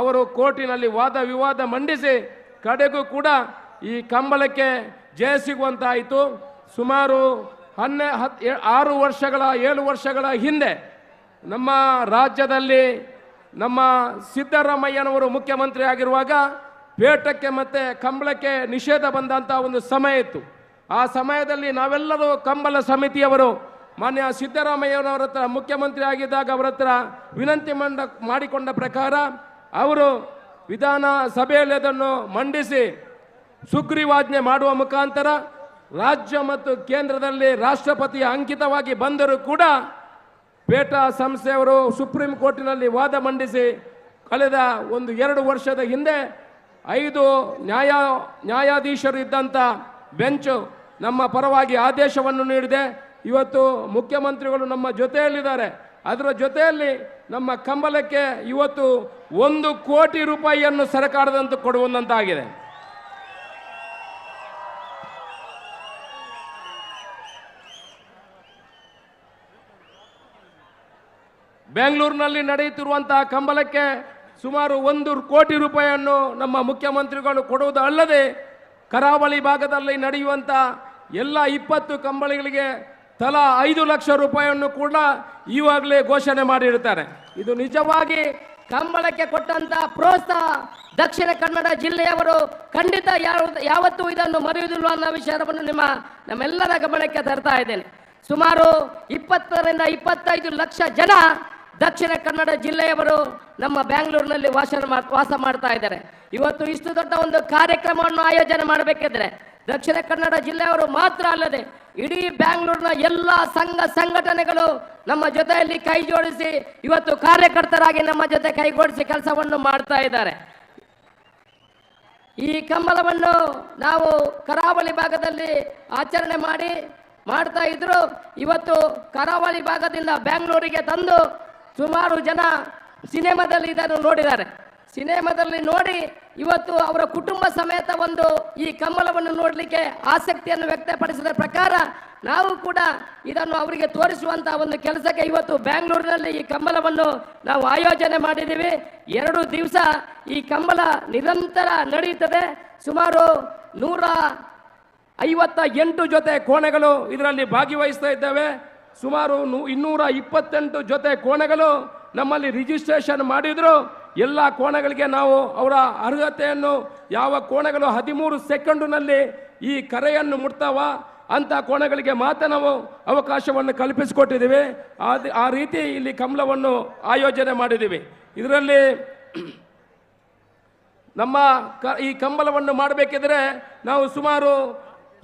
ಅವರು ಕೋರ್ಟಿನಲ್ಲಿ ವಾದ ವಿವಾದ ಮಂಡಿಸಿ ಕಡೆಗೂ ಕೂಡ ಈ ಕಂಬಳಕ್ಕೆ ಜಯ ಸಿಗುವಂತಾಯಿತು. ಸುಮಾರು 7 ವರ್ಷಗಳ ಹಿಂದೆ ನಮ್ಮ ರಾಜ್ಯದಲ್ಲಿ ನಮ್ಮ ಸಿದ್ದರಾಮಯ್ಯನವರು ಮುಖ್ಯಮಂತ್ರಿ ಆಗಿರುವಾಗ ಪೇಟಕ್ಕೆ ಮತ್ತು ಕಂಬಳಕ್ಕೆ ನಿಷೇಧ ಬಂದಂಥ ಒಂದು ಸಮಯ ಇತ್ತು. ಆ ಸಮಯದಲ್ಲಿ ನಾವೆಲ್ಲರೂ ಕಂಬಳ ಸಮಿತಿಯವರು ಮಾನ್ಯ ಸಿದ್ದರಾಮಯ್ಯನವರ ಹತ್ರ ಮುಖ್ಯಮಂತ್ರಿ ಆಗಿದ್ದಾಗ ಅವರ ಹತ್ರ ವಿನಂತಿ ಮಾಡಿಕೊಂಡ ಪ್ರಕಾರ ಅವರು ವಿಧಾನಸಭೆಯಲ್ಲಿ ಅದನ್ನು ಮಂಡಿಸಿ ಸುಗ್ರೀವಾಜ್ಞೆ ಮಾಡುವ ಮುಖಾಂತರ ರಾಜ್ಯ ಮತ್ತು ಕೇಂದ್ರದಲ್ಲಿ ರಾಷ್ಟ್ರಪತಿಯ ಅಂಕಿತವಾಗಿ ಬಂದರೂ ಕೂಡ ಪೇಟ ಸಂಸ್ಥೆಯವರು ಸುಪ್ರೀಂ ಕೋರ್ಟಿನಲ್ಲಿ ವಾದ ಮಂಡಿಸಿ ಕಳೆದ 2 ವರ್ಷದ ಹಿಂದೆ 5 ನ್ಯಾಯಾಧೀಶರು ಇದ್ದಂಥ ಬೆಂಚು ನಮ್ಮ ಪರವಾಗಿ ಆದೇಶವನ್ನು ನೀಡಿದೆ. ಇವತ್ತು ಮುಖ್ಯಮಂತ್ರಿಗಳು ನಮ್ಮ ಜೊತೆಯಲ್ಲಿದ್ದಾರೆ. ಅದರ ಜೊತೆಯಲ್ಲಿ ನಮ್ಮ ಕಂಬಳಕ್ಕೆ ಇವತ್ತು 1 ಕೋಟಿ ರೂಪಾಯಿಯನ್ನು ಸರ್ಕಾರದಂತ ಕೊಡುವಂತಾಗಿದೆ. ಬೆಂಗಳೂರಿನಲ್ಲಿ ನಡೆಯುತ್ತಿರುವಂತಹ ಕಂಬಳಕ್ಕೆ ಸುಮಾರು 1 ಕೋಟಿ ರೂಪಾಯಿಯನ್ನು ನಮ್ಮ ಮುಖ್ಯಮಂತ್ರಿಗಳು ಕೊಡುವುದು ಅಲ್ಲದೆ, ಕರಾವಳಿ ಭಾಗದಲ್ಲಿ ನಡೆಯುವಂಥ ಎಲ್ಲ 20 ಕಂಬಳಿಗಳಿಗೆ ತಲಾ 5 ಲಕ್ಷ ರೂಪಾಯಿಯನ್ನು ಕೂಡ ಈವಾಗಲೇ ಘೋಷಣೆ ಮಾಡಿರುತ್ತಾರೆ. ಇದು ನಿಜವಾಗಿ ಕಂಬಳಕ್ಕೆ ಕೊಟ್ಟಂತ ಪ್ರೋತ್ಸಾಹ ದಕ್ಷಿಣ ಕನ್ನಡ ಜಿಲ್ಲೆಯವರು ಖಂಡಿತ ಯಾವತ್ತೂ ಇದನ್ನು ಮರೆಯುವುದಿಲ್ಲ ಅನ್ನೋ ವಿಚಾರವನ್ನು ನಮ್ಮೆಲ್ಲರ ಗಮನಕ್ಕೆ ತರ್ತಾ ಇದ್ದೇನೆ. ಸುಮಾರು 20ರಿಂದ 25 ಲಕ್ಷ ಜನ ದಕ್ಷಿಣ ಕನ್ನಡ ಜಿಲ್ಲೆಯವರು ನಮ್ಮ ಬೆಂಗಳೂರಿನಲ್ಲಿ ವಾಸ ಮಾಡ್ತಾ ಇದ್ದಾರೆ. ಇವತ್ತು ಇಷ್ಟು ದೊಡ್ಡ ಒಂದು ಕಾರ್ಯಕ್ರಮವನ್ನು ಆಯೋಜನೆ ಮಾಡಬೇಕಿದ್ರೆ ದಕ್ಷಿಣ ಕನ್ನಡ ಜಿಲ್ಲೆಯವರು ಮಾತ್ರ ಅಲ್ಲದೆ ಇಡೀ ಬೆಂಗಳೂರಿನ ಎಲ್ಲ ಸಂಘಟನೆಗಳು ನಮ್ಮ ಜೊತೆಯಲ್ಲಿ ಕೈ ಜೋಡಿಸಿ ಇವತ್ತು ಕಾರ್ಯಕರ್ತರಾಗಿ ನಮ್ಮ ಜೊತೆ ಕೈಗೂಡಿಸಿ ಕೆಲಸವನ್ನು ಮಾಡ್ತಾ ಇದ್ದಾರೆ. ಈ ಕಂಬಳವನ್ನು ನಾವು ಕರಾವಳಿ ಭಾಗದಲ್ಲಿ ಆಚರಣೆ ಮಾಡ್ತಾ ಇದ್ರು. ಇವತ್ತು ಕರಾವಳಿ ಭಾಗದಿಂದ ಬೆಂಗಳೂರಿಗೆ ತಂದು ಸುಮಾರು ಜನ ಸಿನಿಮಾದಲ್ಲಿ ಇದನ್ನು ನೋಡಿದ್ದಾರೆ. ಸಿನಿಮಾದಲ್ಲಿ ನೋಡಿ ಇವತ್ತು ಅವರ ಕುಟುಂಬ ಸಮೇತ ಒಂದು ಈ ಕಮಲವನ್ನು ನೋಡಲಿಕ್ಕೆ ಆಸಕ್ತಿಯನ್ನು ವ್ಯಕ್ತಪಡಿಸಿದ ಪ್ರಕಾರ ನಾವು ಕೂಡ ಇದನ್ನು ಅವರಿಗೆ ತೋರಿಸುವಂತ ಒಂದು ಕೆಲಸಕ್ಕೆ ಇವತ್ತು ಬೆಂಗಳೂರಿನಲ್ಲಿ ಈ ಕಮಲವನ್ನು ನಾವು ಆಯೋಜನೆ ಮಾಡಿದ್ದೀವಿ. 2 ದಿವಸ ಈ ಕಮಲ ನಿರಂತರ ನಡೆಯುತ್ತದೆ. ಸುಮಾರು 158 ಜೊತೆ ಕೋಣೆಗಳು ಇದರಲ್ಲಿ ಭಾಗವಹಿಸ್ತಾ ಇದ್ದಾವೆ. ಸುಮಾರು 228 ಜೊತೆ ಕೋಣೆಗಳು ನಮ್ಮಲ್ಲಿ ರಿಜಿಸ್ಟ್ರೇಷನ್ ಮಾಡಿದ್ರು. ಎಲ್ಲ ಕೋಣೆಗಳಿಗೆ ನಾವು ಅವರ ಅರ್ಹತೆಯನ್ನು, ಯಾವ ಕೋಣೆಗಳು 13 ಸೆಕೆಂಡ್ನಲ್ಲಿ ಈ ಕರೆಯನ್ನು ಮುಟ್ತಾವ ಅಂತ ಕೋಣೆಗಳಿಗೆ ಮಾತ್ರ ನಾವು ಅವಕಾಶವನ್ನು ಕಲ್ಪಿಸಿಕೊಟ್ಟಿದ್ದೀವಿ. ಆ ರೀತಿ ಇಲ್ಲಿ ಕಮಲವನ್ನು ಆಯೋಜನೆ ಮಾಡಿದ್ದೀವಿ. ಇದರಲ್ಲಿ ನಮ್ಮ ಈ ಕಮಲವನ್ನು ಮಾಡಬೇಕಿದ್ರೆ ನಾವು ಸುಮಾರು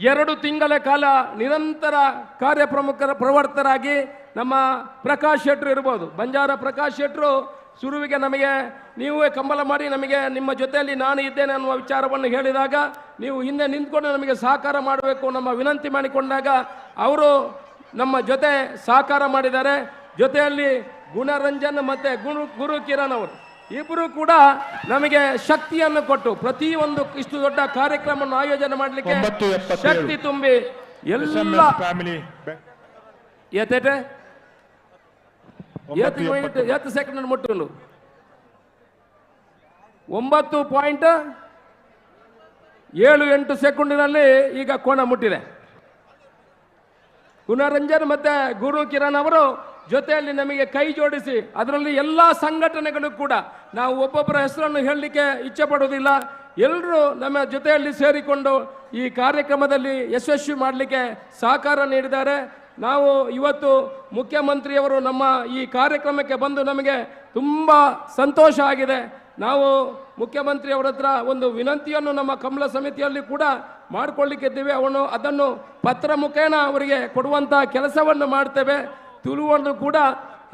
2 ತಿಂಗಳ ಕಾಲ ನಿರಂತರ ಪ್ರವರ್ತರಾಗಿ ನಮ್ಮ ಪ್ರಕಾಶ್ ಶೆಟ್ರು ಇರ್ಬೋದು, ಬಂಜಾರ ಪ್ರಕಾಶ್ ಶೆಟ್ರು ಶುರುವಿಗೆ ನಮಗೆ ನೀವೇ ಕಂಬಳ ಮಾಡಿ ನಮಗೆ ನಿಮ್ಮ ಜೊತೆಯಲ್ಲಿ ನಾನು ಇದ್ದೇನೆ ಅನ್ನುವ ವಿಚಾರವನ್ನು ಹೇಳಿದಾಗ ನೀವು ಹಿಂದೆ ನಿಂತ್ಕೊಂಡು ನಮಗೆ ಸಹಕಾರ ಮಾಡಬೇಕು ನಮ್ಮ ವಿನಂತಿ ಮಾಡಿಕೊಂಡಾಗ ಅವರು ನಮ್ಮ ಜೊತೆ ಸಹಕಾರ ಮಾಡಿದ್ದಾರೆ. ಜೊತೆಯಲ್ಲಿ ಗುಣರಂಜನ್ ಮತ್ತು ಗುರು ಕಿರಣ್ ಅವರು ಇಬ್ಬರು ಕೂಡ ನಮಗೆ ಶಕ್ತಿಯನ್ನು ಕೊಟ್ಟು ಪ್ರತಿಯೊಂದು ಇಷ್ಟು ದೊಡ್ಡ ಕಾರ್ಯಕ್ರಮವನ್ನು ಆಯೋಜನೆ ಮಾಡಲಿಕ್ಕೆ ಶಕ್ತಿ ತುಂಬಿ ಎಲ್ಲ ಎತ್ತು ಸೆಕೆಂಡ್ ಮುಟ್ಟು 9.78 ಸೆಕೆಂಡಿನಲ್ಲಿ ಈಗ ಕೋಣ ಮುಟ್ಟಿದೆ. ಗುಣರಂಜನ್ ಮತ್ತೆ ಗುರು ಕಿರಣ್ ಅವರು ಜೊತೆಯಲ್ಲಿ ನಮಗೆ ಕೈ ಜೋಡಿಸಿ ಅದರಲ್ಲಿ ಎಲ್ಲ ಸಂಘಟನೆಗಳು ಕೂಡ ನಾವು ಒಬ್ಬೊಬ್ಬರ ಹೆಸರನ್ನು ಹೇಳಲಿಕ್ಕೆ ಇಚ್ಛೆ ಪಡುವುದಿಲ್ಲ, ಎಲ್ಲರೂ ನಮ್ಮ ಜೊತೆಯಲ್ಲಿ ಸೇರಿಕೊಂಡು ಈ ಕಾರ್ಯಕ್ರಮದಲ್ಲಿ ಯಶಸ್ವಿ ಮಾಡಲಿಕ್ಕೆ ಸಹಕಾರ ನೀಡಿದ್ದಾರೆ. ನಾವು ಇವತ್ತು ಮುಖ್ಯಮಂತ್ರಿಯವರು ನಮ್ಮ ಈ ಕಾರ್ಯಕ್ರಮಕ್ಕೆ ಬಂದು ನಮಗೆ ತುಂಬ ಸಂತೋಷ ಆಗಿದೆ. ನಾವು ಮುಖ್ಯಮಂತ್ರಿಯವರ ಹತ್ರ ಒಂದು ವಿನಂತಿಯನ್ನು ನಮ್ಮ ಕಮಲ ಸಮಿತಿಯಲ್ಲಿ ಕೂಡ ಮಾಡಿಕೊಳ್ಳಿಕ್ಕಿದ್ದೀವಿ. ಅದನ್ನು ಪತ್ರ ಮುಖೇನ ಅವರಿಗೆ ಕೊಡುವಂಥ ಕೆಲಸವನ್ನು ಮಾಡ್ತೇವೆ. ತುಳುವನ್ನು ಕೂಡ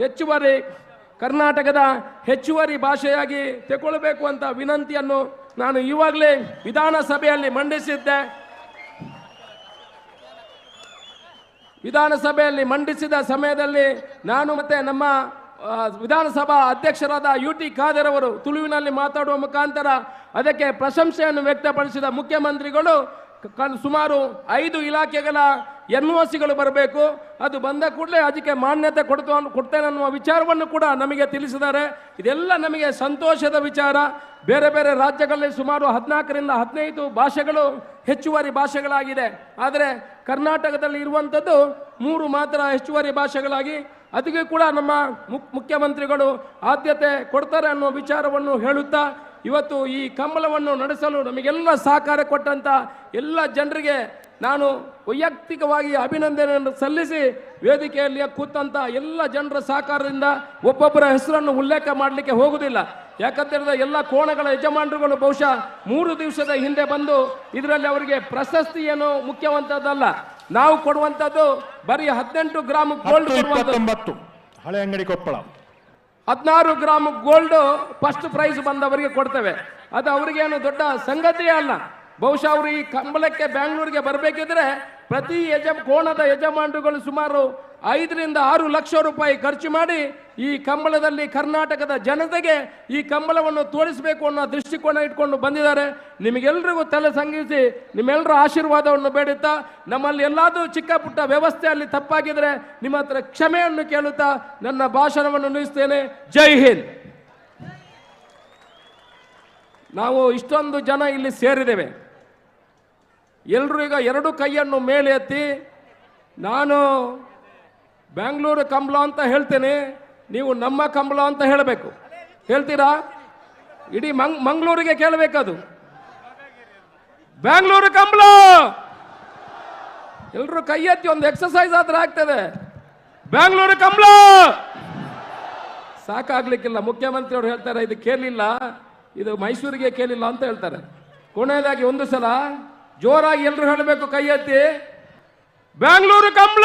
ಹೆಚ್ಚುವರಿ ಕರ್ನಾಟಕದ ಹೆಚ್ಚುವರಿ ಭಾಷೆಯಾಗಿ ತಗೊಳ್ಬೇಕು ಅಂತ ವಿನಂತಿಯನ್ನು ನಾನು ಇವಾಗಲೇ ವಿಧಾನಸಭೆಯಲ್ಲಿ ಮಂಡಿಸಿದ್ದೆ. ವಿಧಾನಸಭೆಯಲ್ಲಿ ಮಂಡಿಸಿದ ಸಮಯದಲ್ಲಿ ನಾನು ಮತ್ತೆ ನಮ್ಮ ವಿಧಾನಸಭಾ ಅಧ್ಯಕ್ಷರಾದ UT ಖಾದರ್ ಅವರು ತುಳುವಿನಲ್ಲಿ ಮಾತಾಡುವ ಮುಖಾಂತರ ಅದಕ್ಕೆ ಪ್ರಶಂಸೆಯನ್ನು ವ್ಯಕ್ತಪಡಿಸಿದ ಮುಖ್ಯಮಂತ್ರಿಗಳು ಸುಮಾರು 5 ಇಲಾಖೆಗಳ NOCಗಳು ಬರಬೇಕು, ಅದು ಬಂದ ಕೂಡಲೇ ಅದಕ್ಕೆ ಮಾನ್ಯತೆ ಕೊಡ್ತೇನೆ ಅನ್ನುವ ವಿಚಾರವನ್ನು ಕೂಡ ನಮಗೆ ತಿಳಿಸಿದ್ದಾರೆ. ಇದೆಲ್ಲ ನಮಗೆ ಸಂತೋಷದ ವಿಚಾರ. ಬೇರೆ ಬೇರೆ ರಾಜ್ಯಗಳಲ್ಲಿ ಸುಮಾರು 14ರಿಂದ 15 ಭಾಷೆಗಳು ಹೆಚ್ಚುವರಿ ಭಾಷೆಗಳಾಗಿದೆ. ಆದರೆ ಕರ್ನಾಟಕದಲ್ಲಿ ಇರುವಂಥದ್ದು 3 ಮಾತ್ರ ಹೆಚ್ಚುವರಿ ಭಾಷೆಗಳಾಗಿ ಅದಕ್ಕೆ ಕೂಡ ನಮ್ಮ ಮುಖ್ಯಮಂತ್ರಿಗಳು ಆದ್ಯತೆ ಕೊಡ್ತಾರೆ ಅನ್ನುವ ವಿಚಾರವನ್ನು ಹೇಳುತ್ತಾ ಇವತ್ತು ಈ ಕಂಬಳವನ್ನು ನಡೆಸಲು ನಮಗೆಲ್ಲ ಸಹಕಾರ ಕೊಟ್ಟಂಥ ಎಲ್ಲ ಜನರಿಗೆ ನಾನು ವೈಯಕ್ತಿಕವಾಗಿ ಅಭಿನಂದನೆಯನ್ನು ಸಲ್ಲಿಸಿ ವೇದಿಕೆಯಲ್ಲಿ ಕೂತಂಥ ಎಲ್ಲ ಜನರ ಸಹಕಾರದಿಂದ ಒಬ್ಬೊಬ್ಬರ ಹೆಸರನ್ನು ಉಲ್ಲೇಖ ಮಾಡಲಿಕ್ಕೆ ಹೋಗುವುದಿಲ್ಲ. ಯಾಕಂತೇಳಿದ್ರೆ ಎಲ್ಲ ಕೋಣಗಳ ಯಜಮಾನರುಗಳು ಬಹುಶಃ 3 ದಿವಸದ ಹಿಂದೆ ಬಂದು ಇದರಲ್ಲಿ ಅವರಿಗೆ ಪ್ರಶಸ್ತಿ ಏನು ಮುಖ್ಯವಂತದ್ದಲ್ಲ, ನಾವು ಕೊಡುವಂಥದ್ದು ಬರೀ 18 ಗ್ರಾಮ್ ಗೋಲ್ಡ್ ಕೊಡುವಂಥದ್ದು. ಹಳೆ ಅಂಗಡಿ Koppal 16 gram gold first prize ಬಂದವರಿಗೆ ಕೊಡ್ತೇವೆ. ಅದು ಅವರಿಗೇನು ದೊಡ್ಡ ಸಂಗತಿಯೇ ಅಲ್ಲ. ಬಹುಶಃ ಅವರು ಈ ಕಂಬಳಕ್ಕೆ ಬೆಂಗಳೂರಿಗೆ ಬರಬೇಕಿದ್ರೆ ಪ್ರತಿ ಕೋಣದ ಯಜಮಾನರುಗಳು ಸುಮಾರು 5ರಿಂದ 6 ಲಕ್ಷ ರೂಪಾಯಿ ಖರ್ಚು ಮಾಡಿ ಈ ಕಂಬಳದಲ್ಲಿ ಕರ್ನಾಟಕದ ಜನತೆಗೆ ಈ ಕಂಬಳವನ್ನು ತೋರಿಸಬೇಕು ಅನ್ನೋ ದೃಷ್ಟಿಕೋನ ಇಟ್ಕೊಂಡು ಬಂದಿದ್ದಾರೆ. ನಿಮಗೆಲ್ಲರಿಗೂ ತಲೆ ಸಂಗಿಸಿ ನಿಮ್ಮೆಲ್ಲರ ಆಶೀರ್ವಾದವನ್ನು ಬೇಡುತ್ತಾ ನಮ್ಮಲ್ಲಿ ಎಲ್ಲಾದರೂ ಚಿಕ್ಕ ಪುಟ್ಟ ವ್ಯವಸ್ಥೆಯಲ್ಲಿ ತಪ್ಪಾಗಿದ್ರೆ ನಿಮ್ಮ ಹತ್ರ ಕ್ಷಮೆಯನ್ನು ಕೇಳುತ್ತಾ ನನ್ನ ಭಾಷಣವನ್ನು ನಿಲ್ಲಿಸ್ತೇನೆ. ಜೈ ಹಿಂದ್. ನಾವು ಇಷ್ಟೊಂದು ಜನ ಇಲ್ಲಿ ಸೇರಿದ್ದೇವೆ. ಎಲ್ಲರೂ ಈಗ 2 ಕೈಯನ್ನು ಮೇಲೆ ಎತ್ತಿ ನಾನು ಬೆಂಗಳೂರು ಕಂಬಳ ಅಂತ ಹೇಳ್ತೇನೆ, ನೀವು ನಮ್ಮ ಕಂಬಳ ಅಂತ ಹೇಳಬೇಕು. ಹೇಳ್ತೀರಾ? ಇಡೀ ಮಂಗಳೂರಿಗೆ ಕೇಳಬೇಕದು. ಬೆಂಗಳೂರು ಕಂಬಳ. ಎಲ್ಲರೂ ಕೈ ಎತ್ತಿ ಒಂದು ಎಕ್ಸರ್ಸೈಸ್ ಆದ್ರೆ ಆಗ್ತದೆ. ಬೆಂಗಳೂರು ಕಂಬಳ. ಸಾಕಾಗ್ಲಿಕ್ಕಿಲ್ಲ. ಮುಖ್ಯಮಂತ್ರಿ ಅವರು ಹೇಳ್ತಾರೆ ಇದು ಕೇಳಲಿಲ್ಲ, ಇದು ಮೈಸೂರಿಗೆ ಕೇಳಿಲ್ಲ ಅಂತ ಹೇಳ್ತಾರೆ. ಕೊನೆಯದಾಗಿ ಒಂದು ಸಲ ಜೋರಾಗಿ ಎಲ್ಲರೂ ಹೇಳಬೇಕು ಕೈ ಎತ್ತಿ, ಬೆಂಗಳೂರು ಕಂಬಳ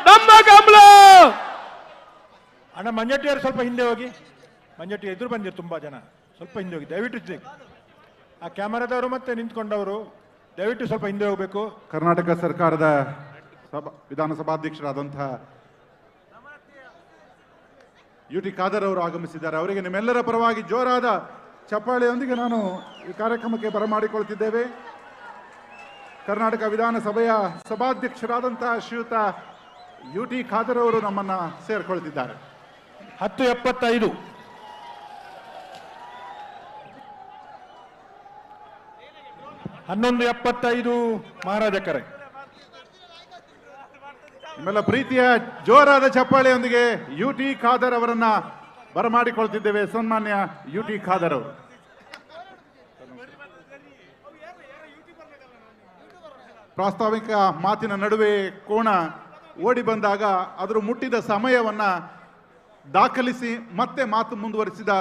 ನಮ್ಮ ಕಂಬಳ. ಅಣ್ಣ ಮಂಜಟ್ಟಿಯವರು ಸ್ವಲ್ಪ ಹಿಂದೆ ಹೋಗಿ. ಮಂಜಟ್ಟಿ ಎದುರು ಬಂದಿರು ತುಂಬಾ ಜನ, ಸ್ವಲ್ಪ ಹಿಂದೆ ಹೋಗಿ ದಯವಿಟ್ಟು. ಆ ಕ್ಯಾಮರಾದವರು ಮತ್ತೆ ನಿಂತ್ಕೊಂಡವರು ದಯವಿಟ್ಟು ಸ್ವಲ್ಪ ಹಿಂದೆ ಹೋಗಬೇಕು. ಕರ್ನಾಟಕ ಸರ್ಕಾರದ ವಿಧಾನಸಭಾಧ್ಯಕ್ಷರಾದಂತಹ UT ಖಾದರ್ ಅವರು ಆಗಮಿಸಿದ್ದಾರೆ. ಅವರಿಗೆ ನಿಮ್ಮೆಲ್ಲರ ಪರವಾಗಿ ಜೋರಾದ ಚಪ್ಪಾಳೆಯೊಂದಿಗೆ ನಾನು ಈ ಕಾರ್ಯಕ್ರಮಕ್ಕೆ ಬರಮಾಡಿಕೊಳ್ತಿದ್ದೇವೆ. ಕರ್ನಾಟಕ ವಿಧಾನಸಭೆಯ ಸಭಾಧ್ಯಕ್ಷರಾದಂತಹ ಶ್ರೀಯುತ UT ಖಾದರ್ ಅವರು ನಮ್ಮನ್ನ ಸೇರ್ಕೊಳ್ತಿದ್ದಾರೆ. 10:75 11:75 ಮಹಾರಾಜ ಕರೆ. ನಿಮ್ಮೆಲ್ಲ ಪ್ರೀತಿಯ ಜೋರಾದ ಚಪ್ಪಾಳೆಯೊಂದಿಗೆ UT ಖಾದರ್ ಅವರನ್ನ ಬರಮಾಡಿಕೊಳ್ತಿದ್ದೇವೆ. ಸನ್ಮಾನ್ಯ UT ಖಾದರ್ ಅವರು. ಪ್ರಾಸ್ತಾವಿಕ ಮಾತಿನ ನಡುವೆ ಕೋಣ ಓಡಿ ಬಂದಾಗ ಅದರ ಮುಟ್ಟಿದ ಸಮಯವನ್ನ ದಾಖಲಿಸಿ ಮತ್ತೆ ಮಾತು ಮುಂದುವರಿಸಿದ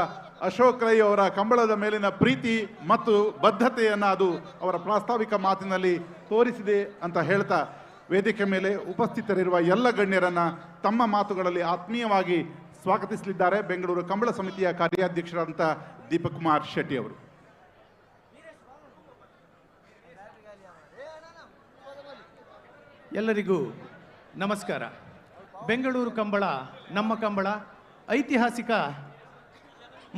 ಅಶೋಕ್ ರೈ ಅವರ ಕಂಬಳದ ಮೇಲಿನ ಪ್ರೀತಿ ಮತ್ತು ಬದ್ಧತೆಯನ್ನು ಅದು ಅವರ ಪ್ರಾಸ್ತಾವಿಕ ಮಾತಿನಲ್ಲಿ ತೋರಿಸಿದೆ ಅಂತ ಹೇಳ್ತಾ ವೇದಿಕೆ ಮೇಲೆ ಉಪಸ್ಥಿತರಿರುವ ಎಲ್ಲ ಗಣ್ಯರನ್ನ ತಮ್ಮ ಮಾತುಗಳಲ್ಲಿ ಆತ್ಮೀಯವಾಗಿ ಸ್ವಾಗತಿಸಲಿದ್ದಾರೆ ಬೆಂಗಳೂರು ಕಂಬಳ ಸಮಿತಿಯ ಕಾರ್ಯಾಧ್ಯಕ್ಷರಾದಂಥ ದೀಪಕ್ ಕುಮಾರ್ ಶೆಟ್ಟಿ ಅವರು. ಎಲ್ಲರಿಗೂ ನಮಸ್ಕಾರ. ಬೆಂಗಳೂರು ಕಂಬಳ ನಮ್ಮ ಕಂಬಳ ಐತಿಹಾಸಿಕ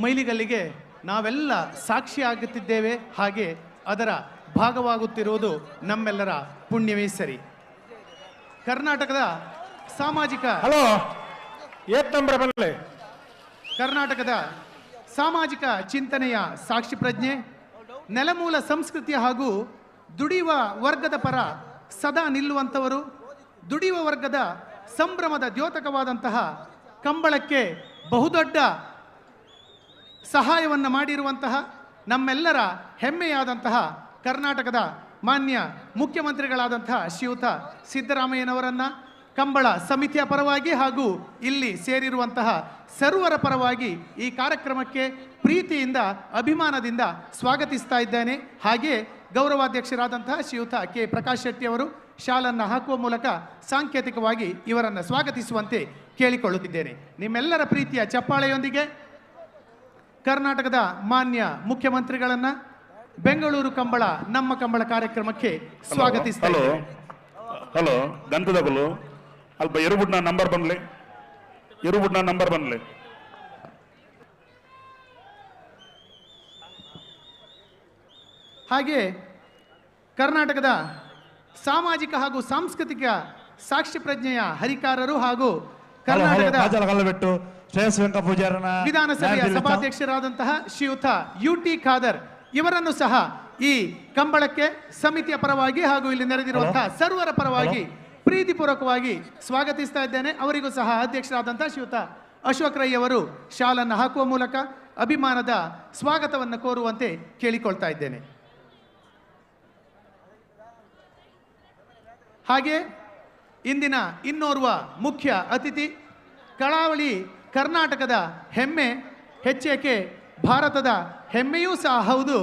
ಮೈಲಿಗಲ್ಲಿಗೆ ನಾವೆಲ್ಲ ಸಾಕ್ಷಿಯಾಗುತ್ತಿದ್ದೇವೆ. ಹಾಗೆ ಅದರ ಭಾಗವಾಗುತ್ತಿರುವುದು ನಮ್ಮೆಲ್ಲರ ಪುಣ್ಯವೇ ಸರಿ. ಕರ್ನಾಟಕದ ಸಾಮಾಜಿಕ ಕರ್ನಾಟಕದ ಸಾಮಾಜಿಕ ಚಿಂತನೆಯ ಸಾಕ್ಷಿ ಪ್ರಜ್ಞೆ, ನೆಲಮೂಲ ಸಂಸ್ಕೃತಿ ಹಾಗೂ ದುಡಿಯುವ ವರ್ಗದ ಪರ ಸದಾ ನಿಲ್ಲುವಂಥವರು, ದುಡಿಯುವ ವರ್ಗದ ಸಂಭ್ರಮದ ದ್ಯೋತಕವಾದಂತಹ ಕಂಬಳಕ್ಕೆ ಬಹುದೊಡ್ಡ ಸಹಾಯವನ್ನು ಮಾಡಿರುವಂತಹ ನಮ್ಮೆಲ್ಲರ ಹೆಮ್ಮೆಯಾದಂತಹ ಕರ್ನಾಟಕದ ಮಾನ್ಯ ಮುಖ್ಯಮಂತ್ರಿಗಳಾದಂತಹ ಶ್ರೀಯುತ ಸಿದ್ದರಾಮಯ್ಯನವರನ್ನ ಕಂಬಳ ಸಮಿತಿಯ ಪರವಾಗಿ ಹಾಗೂ ಇಲ್ಲಿ ಸೇರಿರುವಂತಹ ಸರ್ವರ ಪರವಾಗಿ ಈ ಕಾರ್ಯಕ್ರಮಕ್ಕೆ ಪ್ರೀತಿಯಿಂದ ಅಭಿಮಾನದಿಂದ ಸ್ವಾಗತಿಸ್ತಾ ಇದ್ದೇನೆ. ಹಾಗೆ ಗೌರವಾಧ್ಯಕ್ಷರಾದಂತಹ ಶ್ರೀಯುತ ಕೆ ಪ್ರಕಾಶ್ ಶೆಟ್ಟಿ ಅವರು ಶಾಲನ್ನು ಹಾಕುವ ಮೂಲಕ ಸಾಂಕೇತಿಕವಾಗಿ ಇವರನ್ನು ಸ್ವಾಗತಿಸುವಂತೆ ಕೇಳಿಕೊಳ್ಳುತ್ತಿದ್ದೇನೆ. ನಿಮ್ಮೆಲ್ಲರ ಪ್ರೀತಿಯ ಚಪ್ಪಾಳೆಯೊಂದಿಗೆ ಕರ್ನಾಟಕದ ಮಾನ್ಯ ಮುಖ್ಯಮಂತ್ರಿಗಳನ್ನ ಬೆಂಗಳೂರು ಕಂಬಳ ನಮ್ಮ ಕಂಬಳ ಕಾರ್ಯಕ್ರಮಕ್ಕೆ ಸ್ವಾಗತಿಸ್ತಾ ಇದ್ದೇನೆ. ಹಲೋ ಗಂತದಗಳು ಅಲ್ಪ ಎರುಬುಡ್ನ ನಂಬರ್ ಬನ್ಲೆ ಹಾಗೆ ಕರ್ನಾಟಕದ ಸಾಮಾಜಿಕ ಹಾಗೂ ಸಾಂಸ್ಕೃತಿಕ ಸಾಕ್ಷಿ ಪ್ರಜ್ಞೆಯ ಹರಿಕಾರರು ಹಾಗೂ ಕರ್ನಾಟಕದ ವಿಧಾನಸಭೆಯ ಸಭಾಧ್ಯಕ್ಷರಾದಂತಹ ಶ್ರೀಯುತ UT ಖಾದರ್ ಇವರನ್ನು ಸಹ ಈ ಕಂಬಳಕ್ಕೆ ಸಮಿತಿಯ ಪರವಾಗಿ ಹಾಗೂ ಇಲ್ಲಿ ನೆರೆದಿರುವಂತಹ ಸರ್ವರ ಪರವಾಗಿ ಪ್ರೀತಿಪೂರ್ವಕವಾಗಿ ಸ್ವಾಗತಿಸ್ತಾ ಇದ್ದೇನೆ. ಅವರಿಗೂ ಸಹ ಅಧ್ಯಕ್ಷರಾದಂತಹ ಶ್ರೀಯುತ ಅಶೋಕ್ ರೈ ಅವರು ಶಾಲನ್ನು ಹಾಕುವ ಮೂಲಕ ಅಭಿಮಾನದ ಸ್ವಾಗತವನ್ನು ಕೋರುವಂತೆ ಕೇಳಿಕೊಳ್ತಾ ಇದ್ದೇನೆ. ಹಾಗೆ ಇಂದಿನ ಇನ್ನೋರ್ವ ಮುಖ್ಯ ಅತಿಥಿ, ಕರಾವಳಿ ಕರ್ನಾಟಕದ ಹೆಮ್ಮೆ, ಹೆಚ್ಚೇಕೆ ಭಾರತದ ಹೆಮ್ಮೆಯೂ ಸಹ ಹೌದು.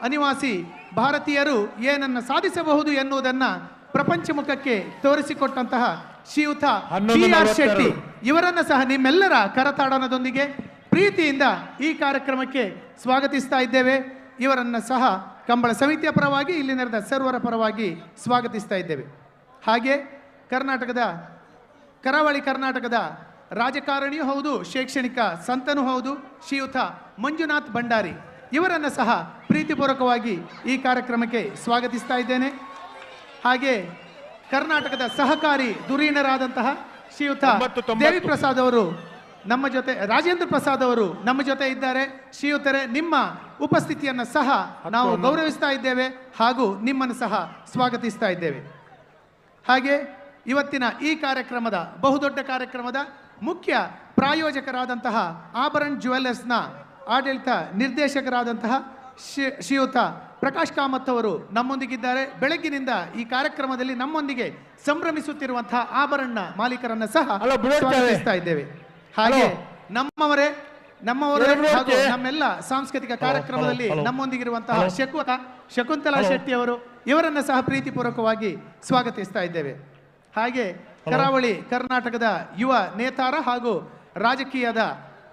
ಅನಿವಾಸಿ ಭಾರತೀಯರು ಏನನ್ನು ಸಾಧಿಸಬಹುದು ಎನ್ನುವುದನ್ನು ಪ್ರಪಂಚ ಮುಖಕ್ಕೆ ತೋರಿಸಿಕೊಟ್ಟಂತಹ ಶ್ರೀಯುತ PR ಶೆಟ್ಟಿ ಇವರನ್ನು ಸಹ ನಿಮ್ಮೆಲ್ಲರ ಕರತಾಡನದೊಂದಿಗೆ ಪ್ರೀತಿಯಿಂದ ಈ ಕಾರ್ಯಕ್ರಮಕ್ಕೆ ಸ್ವಾಗತಿಸ್ತಾ ಇದ್ದೇವೆ. ಇವರನ್ನು ಸಹ ಕಂಬಳ ಸಮಿತಿಯ ಪರವಾಗಿ ಇಲ್ಲಿ ನೆರೆದ ಸರ್ವರ ಪರವಾಗಿ ಸ್ವಾಗತಿಸ್ತಾ ಇದ್ದೇವೆ. ಹಾಗೆ ಕರಾವಳಿ ಕರ್ನಾಟಕದ ರಾಜಕಾರಣಿಯೂ ಹೌದು, ಶೈಕ್ಷಣಿಕ ಸಂತನೂ ಹೌದು, ಶ್ರೀಯುತ ಮಂಜುನಾಥ್ ಭಂಡಾರಿ ಇವರನ್ನು ಸಹ ಪ್ರೀತಿಪೂರ್ವಕವಾಗಿ ಈ ಕಾರ್ಯಕ್ರಮಕ್ಕೆ ಸ್ವಾಗತಿಸ್ತಾ ಇದ್ದೇನೆ. ಹಾಗೆ ಕರ್ನಾಟಕದ ಸಹಕಾರಿ ಧುರೀಣರಾದಂತಹ ಶ್ರೀಯುತ ದೇವಿ ಪ್ರಸಾದ್ ಅವರು ನಮ್ಮ ಜೊತೆ, ರಾಜೇಂದ್ರ ಪ್ರಸಾದ್ ಅವರು ನಮ್ಮ ಜೊತೆ ಇದ್ದಾರೆ. ಶ್ರೀಯುತರೇ, ನಿಮ್ಮ ಉಪಸ್ಥಿತಿಯನ್ನು ಸಹ ನಾವು ಗೌರವಿಸ್ತಾ ಇದ್ದೇವೆ ಹಾಗೂ ನಿಮ್ಮನ್ನು ಸಹ ಸ್ವಾಗತಿಸ್ತಾ ಇದ್ದೇವೆ. ಹಾಗೆ ಇವತ್ತಿನ ಈ ಕಾರ್ಯಕ್ರಮದ ಬಹುದೊಡ್ಡ ಕಾರ್ಯಕ್ರಮದ ಮುಖ್ಯ ಪ್ರಾಯೋಜಕರಾದಂತಹ ಆಭರಣ್ ಜ್ಯುವೆಲ್ಲರ್ಸ್ನ ಆಡಳಿತ ನಿರ್ದೇಶಕರಾದಂತಹ ಶ್ರೀಯುತ ಪ್ರಕಾಶ್ ಕಾಮತ್ ಅವರು ನಮ್ಮೊಂದಿಗಿದ್ದಾರೆ. ಬೆಳಗ್ಗಿನಿಂದ ಈ ಕಾರ್ಯಕ್ರಮದಲ್ಲಿ ನಮ್ಮೊಂದಿಗೆ ಸಂಭ್ರಮಿಸುತ್ತಿರುವಂತಹ ಆಭರಣ ಮಾಲೀಕರನ್ನ ಸಹ ಸ್ವಾಗತಿಸ್ತಾ ಇದ್ದೇವೆ. ಹಾಗೆ ನಮ್ಮವರು ಹಾಗೂ ನಮ್ಮೆಲ್ಲ ಸಾಂಸ್ಕೃತಿಕ ಕಾರ್ಯಕ್ರಮದಲ್ಲಿ ನಮ್ಮೊಂದಿಗಿರುವಂತಹ ಶಕುಂತಲಾ ಶೆಟ್ಟಿ ಅವರು ಇವರನ್ನು ಸಹ ಪ್ರೀತಿಪೂರ್ವಕವಾಗಿ ಸ್ವಾಗತಿಸ್ತಾ ಇದ್ದೇವೆ. ಹಾಗೆ ಕರಾವಳಿ ಕರ್ನಾಟಕದ ಯುವ ನೇತಾರ ಹಾಗೂ ರಾಜಕೀಯದ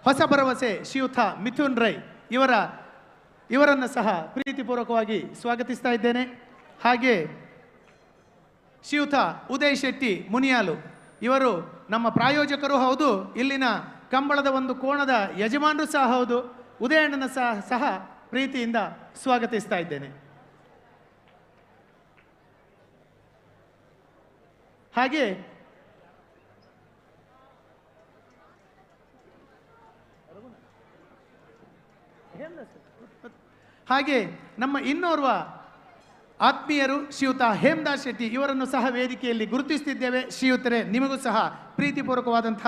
ಹೊಸ ಭರವಸೆ ಶ್ರೀಯುತ ಮಿಥುನ್ ರೈ ಇವರನ್ನು ಸಹ ಪ್ರೀತಿಪೂರ್ವಕವಾಗಿ ಸ್ವಾಗತಿಸ್ತಾ ಇದ್ದೇನೆ. ಹಾಗೆ ಶ್ರೀಯುತ ಉದಯ್ ಶೆಟ್ಟಿ ಮುನಿಯಾಲು ಇವರು ನಮ್ಮ ಪ್ರಾಯೋಜಕರು ಹೌದು, ಇಲ್ಲಿನ ಕಂಬಳದ ಒಂದು ಕೋಣದ ಯಜಮಾನರು ಸಹ ಹೌದು, ಉದಯಣ್ಣನ ಸಹ ಪ್ರೀತಿಯಿಂದ ಸ್ವಾಗತಿಸ್ತಾ ಇದ್ದೇನೆ. ಹಾಗೆ ನಮ್ಮ ಇನ್ನೋರ್ವ ಆತ್ಮೀಯರು ಶ್ರೀಯುತ ಹೇಮದಾಸ್ ಶೆಟ್ಟಿ ಇವರನ್ನು ಸಹ ವೇದಿಕೆಯಲ್ಲಿ ಗುರುತಿಸುತ್ತಿದ್ದೇವೆ. ಶ್ರೀಯುತರೇ, ನಿಮಗೂ ಸಹ ಪ್ರೀತಿಪೂರ್ವಕವಾದಂಥ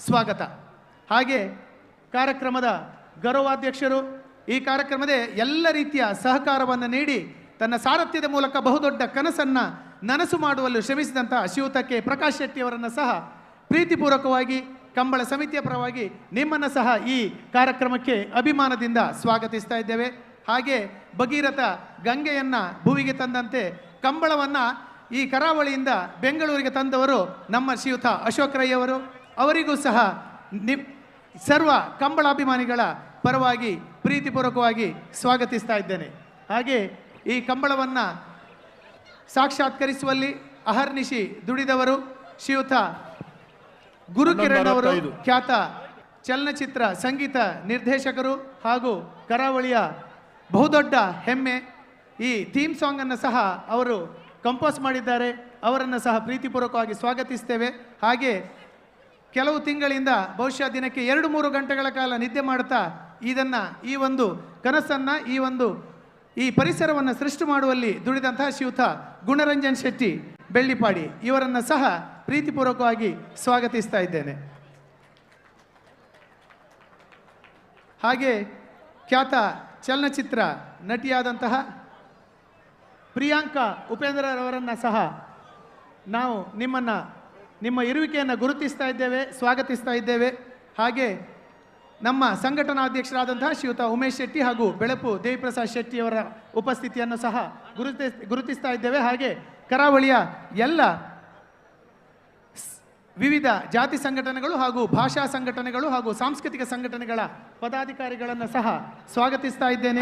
ಸ್ವಾಗತ. ಹಾಗೆ ಕಾರ್ಯಕ್ರಮದ ಗೌರವಾಧ್ಯಕ್ಷರು ಈ ಕಾರ್ಯಕ್ರಮದ ಎಲ್ಲ ರೀತಿಯ ಸಹಕಾರವನ್ನು ನೀಡಿ ತನ್ನ ಸಾರಥ್ಯದ ಮೂಲಕ ಬಹುದೊಡ್ಡ ಕನಸನ್ನು ನನಸು ಮಾಡುವಲ್ಲಿ ಶ್ರಮಿಸಿದಂಥ ಶ್ರೀಯುತ ಕೆ ಪ್ರಕಾಶ್ ಶೆಟ್ಟಿ ಅವರನ್ನು ಸಹ ಪ್ರೀತಿಪೂರ್ವಕವಾಗಿ ಕಂಬಳ ಸಮಿತಿಯ ಪರವಾಗಿ ನಿಮ್ಮನ್ನು ಸಹ ಈ ಕಾರ್ಯಕ್ರಮಕ್ಕೆ ಅಭಿಮಾನದಿಂದ ಸ್ವಾಗತಿಸ್ತಾ ಇದ್ದೇವೆ. ಹಾಗೆ ಭಗೀರಥ ಗಂಗೆಯನ್ನು ಭುವಿಗೆ ತಂದಂತೆ ಕಂಬಳವನ್ನು ಈ ಕರಾವಳಿಯಿಂದ ಬೆಂಗಳೂರಿಗೆ ತಂದವರು ನಮ್ಮ ಶ್ರೀಯುತ ಅಶೋಕ್ ರೈ ಅವರು. ಅವರಿಗೂ ಸಹ ಸರ್ವ ಕಂಬಳಾಭಿಮಾನಿಗಳ ಪರವಾಗಿ ಪ್ರೀತಿಪೂರ್ವಕವಾಗಿ ಸ್ವಾಗತಿಸ್ತಾ ಇದ್ದೇನೆ. ಹಾಗೆ ಈ ಕಂಬಳವನ್ನು ಸಾಕ್ಷಾತ್ಕರಿಸುವಲ್ಲಿ ಅಹರ್ನಿಶಿ ದುಡಿದವರು ಶ್ರೀಯುತ ಗುರುಕಿರಣ್ ಅವರು, ಖ್ಯಾತ ಚಲನಚಿತ್ರ ಸಂಗೀತ ನಿರ್ದೇಶಕರು ಹಾಗೂ ಕರಾವಳಿಯ ಬಹುದೊಡ್ಡ ಹೆಮ್ಮೆ. ಈ ಥೀಮ್ ಸಾಂಗನ್ನು ಸಹ ಅವರು ಕಂಪೋಸ್ ಮಾಡಿದ್ದಾರೆ. ಅವರನ್ನು ಸಹ ಪ್ರೀತಿಪೂರ್ವಕವಾಗಿ ಸ್ವಾಗತಿಸ್ತೇವೆ. ಹಾಗೆ ಕೆಲವು ತಿಂಗಳಿಂದ ಬಹುಶಃ ದಿನಕ್ಕೆ 2-3 ಗಂಟೆಗಳ ಕಾಲ ನಿದ್ದೆ ಮಾಡ್ತಾ ಈ ಒಂದು ಕನಸನ್ನು ಈ ಪರಿಸರವನ್ನು ಸೃಷ್ಟಿ ಮಾಡುವಲ್ಲಿ ದುಡಿದಂತಹ ಶ್ರೀಯುತ ಗುಣರಂಜನ್ ಶೆಟ್ಟಿ ಬೆಳ್ಳಿಪಾಡಿ ಇವರನ್ನು ಸಹ ಪ್ರೀತಿಪೂರ್ವಕವಾಗಿ ಸ್ವಾಗತಿಸ್ತಾ ಇದ್ದೇನೆ. ಹಾಗೆ ಖ್ಯಾತ ಚಲನಚಿತ್ರ ನಟಿಯಾದಂತಹ ಪ್ರಿಯಾಂಕಾ ಉಪೇಂದ್ರರವರನ್ನು ಸಹ ನಾವು ನಿಮ್ಮ ಇರುವಿಕೆಯನ್ನು ಗುರುತಿಸ್ತಾ ಇದ್ದೇವೆ, ಸ್ವಾಗತಿಸ್ತಾ ಇದ್ದೇವೆ. ಹಾಗೆ ನಮ್ಮ ಸಂಘಟನಾಧ್ಯಕ್ಷರಾದಂತಹ ಶ್ರೀಯುತ ಉಮೇಶ್ ಶೆಟ್ಟಿ ಹಾಗೂ ಬೆಳಪು ದೇವಿಪ್ರಸಾದ್ ಶೆಟ್ಟಿಯವರ ಉಪಸ್ಥಿತಿಯನ್ನು ಸಹ ಗುರುತಿಸ್ತಾ ಇದ್ದೇವೆ. ಹಾಗೆ ಕರಾವಳಿಯ ಎಲ್ಲ ವಿವಿಧ ಜಾತಿ ಸಂಘಟನೆಗಳು ಹಾಗೂ ಭಾಷಾ ಸಂಘಟನೆಗಳು ಹಾಗೂ ಸಾಂಸ್ಕೃತಿಕ ಸಂಘಟನೆಗಳ ಪದಾಧಿಕಾರಿಗಳನ್ನು ಸಹ ಸ್ವಾಗತಿಸ್ತಾ ಇದ್ದೇನೆ.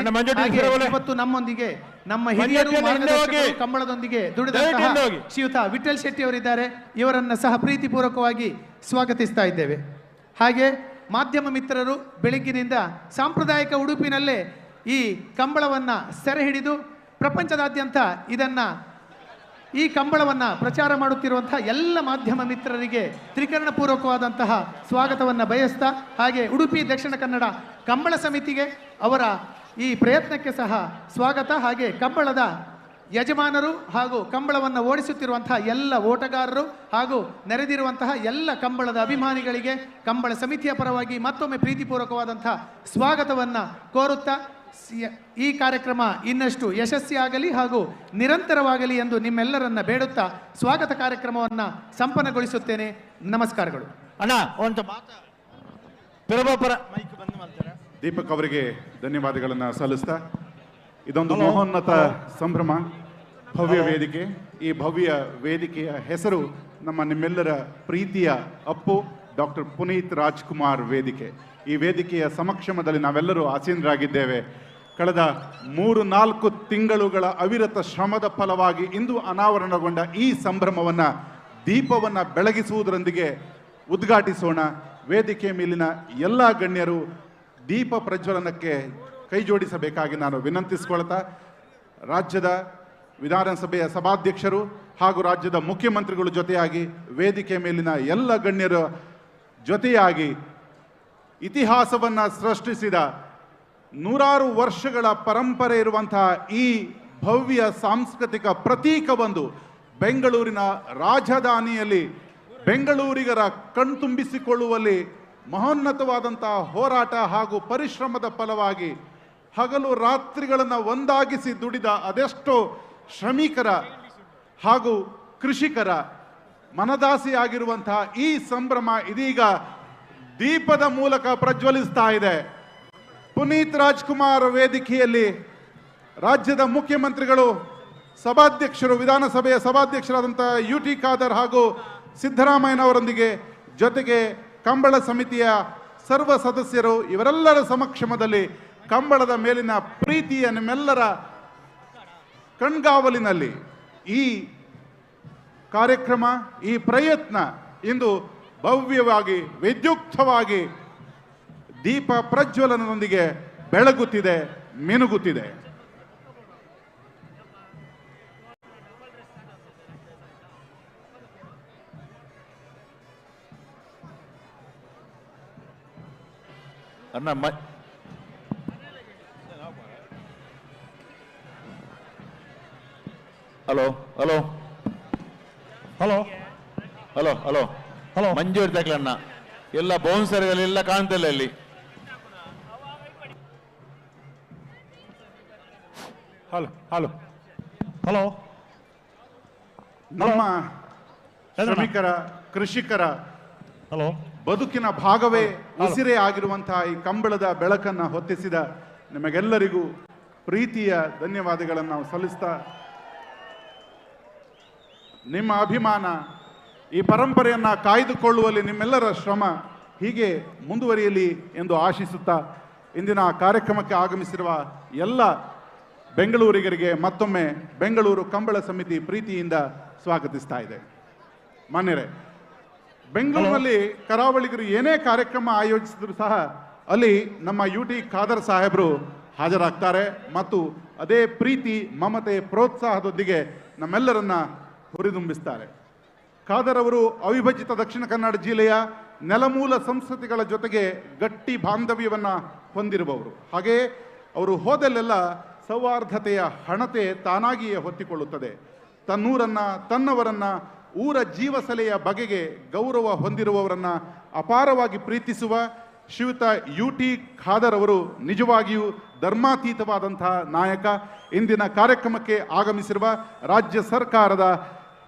ಇವತ್ತು ನಮ್ಮೊಂದಿಗೆ ನಮ್ಮ ಹಿರಿಯರು ಮಾರ್ಗದರ್ಶಕರು ಕಂಬಳದೊಂದಿಗೆ ದುಡಿದಂತಹ ಶ್ರೀಯುತ ವಿಠಲ್ ಶೆಟ್ಟಿ ಅವರಿದ್ದಾರೆ. ಇವರನ್ನು ಸಹ ಪ್ರೀತಿಪೂರ್ವಕವಾಗಿ ಸ್ವಾಗತಿಸ್ತಾ ಇದ್ದೇವೆ. ಹಾಗೆ ಮಾಧ್ಯಮ ಮಿತ್ರರು ಬೆಳಗ್ಗಿನಿಂದ ಸಾಂಪ್ರದಾಯಿಕ ಉಡುಪಿನಲ್ಲೇ ಈ ಕಂಬಳವನ್ನು ಸೆರೆ ಹಿಡಿದು ಪ್ರಪಂಚದಾದ್ಯಂತ ಈ ಕಂಬಳವನ್ನು ಪ್ರಚಾರ ಮಾಡುತ್ತಿರುವಂತಹ ಎಲ್ಲ ಮಾಧ್ಯಮ ಮಿತ್ರರಿಗೆ ತ್ರಿಕರಣಪೂರ್ವಕವಾದಂತಹ ಸ್ವಾಗತವನ್ನು ಬಯಸ್ತಾ, ಹಾಗೆ ಉಡುಪಿ ದಕ್ಷಿಣ ಕನ್ನಡ ಕಂಬಳ ಸಮಿತಿಗೆ ಅವರ ಈ ಪ್ರಯತ್ನಕ್ಕೆ ಸಹ ಸ್ವಾಗತ. ಹಾಗೆ ಕಂಬಳದ ಯಜಮಾನರು ಹಾಗೂ ಕಂಬಳವನ್ನು ಓಡಿಸುತ್ತಿರುವಂತಹ ಎಲ್ಲ ಓಟಗಾರರು ಹಾಗೂ ನೆರೆದಿರುವಂತಹ ಎಲ್ಲ ಕಂಬಳದ ಅಭಿಮಾನಿಗಳಿಗೆ ಕಂಬಳ ಸಮಿತಿಯ ಪರವಾಗಿ ಮತ್ತೊಮ್ಮೆ ಪ್ರೀತಿಪೂರ್ವಕವಾದಂತಹ ಸ್ವಾಗತವನ್ನು ಕೋರುತ್ತಾ ಈ ಕಾರ್ಯಕ್ರಮ ಇನ್ನಷ್ಟು ಯಶಸ್ವಿಯಾಗಲಿ ಹಾಗೂ ನಿರಂತರವಾಗಲಿ ಎಂದು ನಿಮ್ಮೆಲ್ಲರನ್ನ ಬೇಡುತ್ತಾ ಸ್ವಾಗತ ಕಾರ್ಯಕ್ರಮವನ್ನು ಸಂಪನ್ನಗೊಳಿಸುತ್ತೇನೆ. ನಮಸ್ಕಾರಗಳು. ಅಣ್ಣ ಒಂದು ದೀಪಕ್ ಅವರಿಗೆ ಧನ್ಯವಾದಗಳನ್ನು ಸಲ್ಲಿಸ್ತಾ, ಇದೊಂದು ಮಹೋನ್ನತ ಸಂಭ್ರಮ, ಭವ್ಯ ವೇದಿಕೆ. ಈ ಭವ್ಯ ವೇದಿಕೆಯ ಹೆಸರು ನಿಮ್ಮೆಲ್ಲರ ಪ್ರೀತಿಯ ಅಪ್ಪು ಡಾಕ್ಟರ್ ಪುನೀತ್ ರಾಜ್ಕುಮಾರ್ ವೇದಿಕೆ. ಈ ವೇದಿಕೆಯ ಸಮಕ್ಷಮದಲ್ಲಿ ನಾವೆಲ್ಲರೂ ಆಸೀನರಾಗಿದ್ದೇವೆ. ಕಳೆದ 3-4 ತಿಂಗಳುಗಳ ಅವಿರತ ಶ್ರಮದ ಫಲವಾಗಿ ಇಂದು ಅನಾವರಣಗೊಂಡ ಈ ಸಂಭ್ರಮವನ್ನು ದೀಪವನ್ನು ಬೆಳಗಿಸುವುದರೊಂದಿಗೆ ಉದ್ಘಾಟಿಸೋಣ. ವೇದಿಕೆ ಮೇಲಿನ ಎಲ್ಲ ಗಣ್ಯರು ದೀಪ ಪ್ರಜ್ವಲನಕ್ಕೆ ಕೈ ಜೋಡಿಸಬೇಕಾಗಿ ನಾನು ವಿನಂತಿಸಿಕೊಳ್ತಾ, ರಾಜ್ಯದ ವಿಧಾನಸಭೆಯ ಸಭಾಧ್ಯಕ್ಷರು ಹಾಗೂ ರಾಜ್ಯದ ಮುಖ್ಯಮಂತ್ರಿಗಳು ಜೊತೆಯಾಗಿ ವೇದಿಕೆ ಮೇಲಿನ ಎಲ್ಲ ಗಣ್ಯರ ಜೊತೆಯಾಗಿ ಇತಿಹಾಸವನ್ನು ಸೃಷ್ಟಿಸಿದ 100 ವರ್ಷಗಳ ಪರಂಪರೆ ಇರುವಂತಹ ಈ ಭವ್ಯ ಸಾಂಸ್ಕೃತಿಕ ಪ್ರತೀಕವೊಂದು ಬೆಂಗಳೂರಿನ ರಾಜಧಾನಿಯಲ್ಲಿ ಬೆಂಗಳೂರಿಗರ ಕಣ್ತುಂಬಿಸಿಕೊಳ್ಳುವಲ್ಲಿ ಮಹೋನ್ನತವಾದಂತಹ ಹೋರಾಟ ಹಾಗೂ ಪರಿಶ್ರಮದ ಫಲವಾಗಿ ಹಗಲು ರಾತ್ರಿಗಳನ್ನು ಒಂದಾಗಿಸಿ ದುಡಿದ ಅದೆಷ್ಟೋ ಶ್ರಮಿಕರ ಹಾಗೂ ಕೃಷಿಕರ ಮನದಾಸೆಯಾಗಿರುವಂತಹ ಈ ಸಂಭ್ರಮ ಇದೀಗ ದೀಪದ ಮೂಲಕ ಪ್ರಜ್ವಲಿಸ್ತಾ ಇದೆ. ಪುನೀತ್ ರಾಜ್ಕುಮಾರ್ ವೇದಿಕೆಯಲ್ಲಿ ರಾಜ್ಯದ ಮುಖ್ಯಮಂತ್ರಿಗಳು, ಸಭಾಧ್ಯಕ್ಷರು, ವಿಧಾನಸಭೆಯ ಸಭಾಧ್ಯಕ್ಷರಾದಂಥ UT ಖಾದರ್ ಹಾಗೂ ಸಿದ್ದರಾಮಯ್ಯನವರೊಂದಿಗೆ ಜೊತೆಗೆ ಕಂಬಳ ಸಮಿತಿಯ ಸರ್ವ ಸದಸ್ಯರು ಇವರೆಲ್ಲರ ಸಮಕ್ಷಮದಲ್ಲಿ ಕಂಬಳದ ಮೇಲಿನ ಪ್ರೀತಿಯ ನಿಮ್ಮೆಲ್ಲರ ಕಣ್ಗಾವಲಿನಲ್ಲಿ ಈ ಕಾರ್ಯಕ್ರಮ, ಈ ಪ್ರಯತ್ನ ಇಂದು ಭವ್ಯವಾಗಿ ವಿದ್ಯುಕ್ತವಾಗಿ ದೀಪ ಪ್ರಜ್ವಲನದೊಂದಿಗೆ ಬೆಳಗುತ್ತಿದೆ, ಮಿನುಗುತ್ತಿದೆ. ಅಣ್ಣ hello hello hello hello hello hello Manju ಇರ್ತಕ್ಕಲ್ಲ ಅಣ್ಣ, ಎಲ್ಲ ಬೌನ್ಸರ್ಗಳೆಲ್ಲ ಕಾಣ್ತಿಲ್ಲ ಇಲ್ಲಿ. ಹಲೋ ಹಲೋ ಹಲೋ ನಮ್ಮ ಶ್ರಮಿಕರ, ಕೃಷಿಕರ ಹಲೋ ಬದುಕಿನ ಭಾಗವೇ ಉಸಿರೇ ಆಗಿರುವಂತಹ ಈ ಕಂಬಳದ ಬೆಳಕನ್ನು ಹೊತ್ತಿಸಿದ ನಿಮಗೆಲ್ಲರಿಗೂ ಪ್ರೀತಿಯ ಧನ್ಯವಾದಗಳನ್ನು ನಾವು ಸಲ್ಲಿಸ್ತಾ, ನಿಮ್ಮ ಅಭಿಮಾನ, ಈ ಪರಂಪರೆಯನ್ನು ಕಾಯ್ದುಕೊಳ್ಳುವಲ್ಲಿ ನಿಮ್ಮೆಲ್ಲರ ಶ್ರಮ ಹೀಗೆ ಮುಂದುವರಿಯಲಿ ಎಂದು ಆಶಿಸುತ್ತಾ, ಇಂದಿನ ಕಾರ್ಯಕ್ರಮಕ್ಕೆ ಆಗಮಿಸಿರುವ ಎಲ್ಲ ಬೆಂಗಳೂರಿಗರಿಗೆ ಮತ್ತೊಮ್ಮೆ ಬೆಂಗಳೂರು ಕಂಬಳ ಸಮಿತಿ ಪ್ರೀತಿಯಿಂದ ಸ್ವಾಗತಿಸ್ತಾ ಇದೆ. ಮಾನ್ಯರೇ, ಬೆಂಗಳೂರಿನಲ್ಲಿ ಕರಾವಳಿಗರು ಏನೇ ಕಾರ್ಯಕ್ರಮ ಆಯೋಜಿಸಿದ್ರು ಸಹ ಅಲ್ಲಿ ನಮ್ಮ UT ಖಾದರ್ ಸಾಹೇಬರು ಹಾಜರಾಗ್ತಾರೆ ಮತ್ತು ಅದೇ ಪ್ರೀತಿ, ಮಮತೆ, ಪ್ರೋತ್ಸಾಹದೊಂದಿಗೆ ನಮ್ಮೆಲ್ಲರನ್ನ ಹುರಿದುಂಬಿಸ್ತಾರೆ. ಖಾದರ್ ಅವರು ಅವಿಭಜಿತ ದಕ್ಷಿಣ ಕನ್ನಡ ಜಿಲ್ಲೆಯ ನೆಲಮೂಲ ಸಂಸ್ಕೃತಿಗಳ ಜೊತೆಗೆ ಗಟ್ಟಿ ಬಾಂಧವ್ಯವನ್ನು ಹೊಂದಿರುವವರು. ಹಾಗೆಯೇ ಅವರು ಹೋದಲ್ಲೆಲ್ಲ ಸೌಹಾರ್ದತೆಯ ಹಣತೆ ತಾನಾಗಿಯೇ ಹೊತ್ತಿಕೊಳ್ಳುತ್ತದೆ. ತನ್ನೂರನ್ನ, ತನ್ನವರನ್ನ, ಊರ ಜೀವಸಲೆಯ ಬಗೆಗೆ ಗೌರವ ಹೊಂದಿರುವವರನ್ನ ಅಪಾರವಾಗಿ ಪ್ರೀತಿಸುವ ಶ್ರೀಯುತ UT ಖಾದರ್ ಅವರು ನಿಜವಾಗಿಯೂ ಧರ್ಮಾತೀತವಾದಂತಹ ನಾಯಕ. ಇಂದಿನ ಕಾರ್ಯಕ್ರಮಕ್ಕೆ ಆಗಮಿಸಿರುವ ರಾಜ್ಯ ಸರ್ಕಾರದ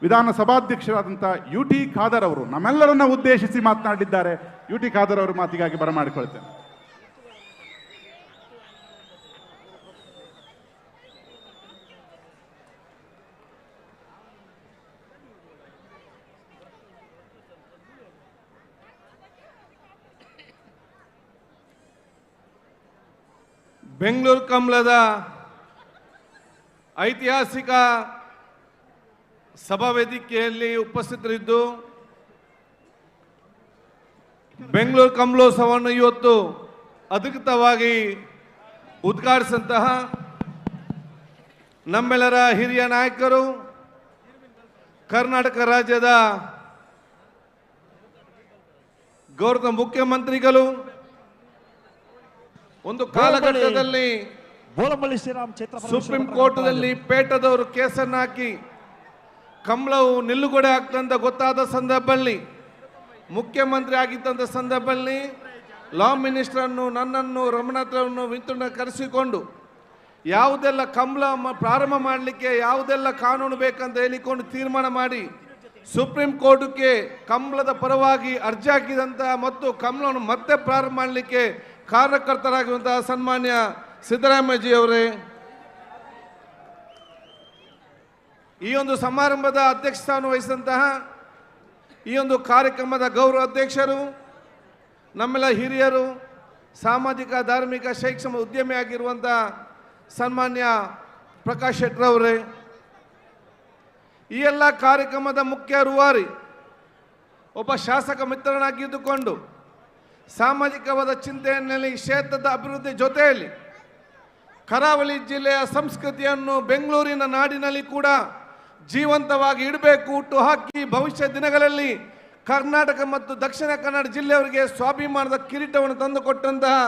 ವಿಧಾನಸಭಾಧ್ಯಕ್ಷರಾದಂಥ UT ಖಾದರ್ ಅವರು ನಮ್ಮೆಲ್ಲರನ್ನ ಉದ್ದೇಶಿಸಿ ಮಾತನಾಡಿದ್ದಾರೆ. UT ಖಾದರ್ ಅವರ ಮಾತಿಗಾಗಿ ಬರಮಾಡಿಕೊಳ್ತೇನೆ. ಬೆಂಗಳೂರು ಕಂಬಳದ ಐತಿಹಾಸಿಕ ಸಭಾ ವೇದಿಕೆಯಲ್ಲಿ ಉಪಸ್ಥಿತರಿದ್ದು ಬೆಂಗಳೂರು ಕಂಬಳೋತ್ಸವವನ್ನು ಇವತ್ತು ಅಧಿಕೃತವಾಗಿ ಉದ್ಘಾಟಿಸಿದಂತಹ ನಮ್ಮೆಲ್ಲರ ಹಿರಿಯ ನಾಯಕರು, ಕರ್ನಾಟಕ ರಾಜ್ಯದ ಗೌರವ ಮುಖ್ಯಮಂತ್ರಿಗಳು, ಒಂದು ಕಾಲಘಟ್ಟದಲ್ಲಿ ಸುಪ್ರೀಂ ಕೋರ್ಟ್ನಲ್ಲಿ ಪೇಟದವರು ಕೇಸನ್ನು ಹಾಕಿ ಕಂಬಳವು ನಿಲ್ಲುಗಡೆ ಆಗ್ತಂತ ಗೊತ್ತಾದ ಸಂದರ್ಭದಲ್ಲಿ, ಮುಖ್ಯಮಂತ್ರಿ ಆಗಿದ್ದಂಥ ಸಂದರ್ಭದಲ್ಲಿ ಲಾ ಮಿನಿಸ್ಟರನ್ನು, ನನ್ನನ್ನು, ರಮಣಾತ್ರವನ್ನು ವಿಂತುನ ಕರೆಸಿಕೊಂಡು ಯಾವುದೆಲ್ಲ ಕಂಬಳ ಪ್ರಾರಂಭ ಮಾಡಲಿಕ್ಕೆ ಯಾವುದೆಲ್ಲ ಕಾನೂನು ಬೇಕಂತ ಹೇಳಿಕೊಂಡು ತೀರ್ಮಾನ ಮಾಡಿ ಸುಪ್ರೀಂ ಕೋರ್ಟ್ಗೆ ಕಂಬಳದ ಪರವಾಗಿ ಅರ್ಜಿ ಹಾಕಿದಂಥ ಮತ್ತು ಕಂಬಳವನ್ನು ಮತ್ತೆ ಪ್ರಾರಂಭ ಮಾಡಲಿಕ್ಕೆ ಕಾರಣಕರ್ತರಾಗಿರುವಂತಹ ಸನ್ಮಾನ್ಯ ಸಿದ್ದರಾಮಯ್ಯಜಿ ಅವರೇ, ಈ ಒಂದು ಸಮಾರಂಭದ ಅಧ್ಯಕ್ಷಸ್ಥಾನ ವಹಿಸಿದಂತಹ ಈ ಒಂದು ಕಾರ್ಯಕ್ರಮದ ಗೌರವ ಅಧ್ಯಕ್ಷರು, ನಮ್ಮೆಲ್ಲ ಹಿರಿಯರು, ಸಾಮಾಜಿಕ, ಧಾರ್ಮಿಕ, ಶೈಕ್ಷಣಿಕ ಉದ್ಯಮಿ ಆಗಿರುವಂಥ ಸನ್ಮಾನ್ಯ ಪ್ರಕಾಶ್ ಶೆಟ್ಟರವರೇ, ಈ ಎಲ್ಲ ಕಾರ್ಯಕ್ರಮದ ಮುಖ್ಯ ರೂವಾರಿ, ಒಬ್ಬ ಶಾಸಕ ಮಿತ್ರನಾಗಿದ್ದುಕೊಂಡು ಸಾಮಾಜಿಕವಾದ ಚಿಂತನೆಯಲ್ಲಿ ಕ್ಷೇತ್ರದ ಅಭಿವೃದ್ಧಿ ಜೊತೆಯಲ್ಲಿ ಕರಾವಳಿ ಜಿಲ್ಲೆಯ ಸಂಸ್ಕೃತಿಯನ್ನು ಬೆಂಗಳೂರಿನ ನಾಡಿನಲ್ಲಿ ಕೂಡ ಜೀವಂತವಾಗಿ ಇಡಬೇಕು, ಹುಟ್ಟು ಹಾಕಿ ಭವಿಷ್ಯ ದಿನಗಳಲ್ಲಿ ಕರ್ನಾಟಕ ಮತ್ತು ದಕ್ಷಿಣ ಕನ್ನಡ ಜಿಲ್ಲೆಯವರಿಗೆ ಸ್ವಾಭಿಮಾನದ ಕಿರೀಟವನ್ನು ತಂದುಕೊಟ್ಟಂತಹ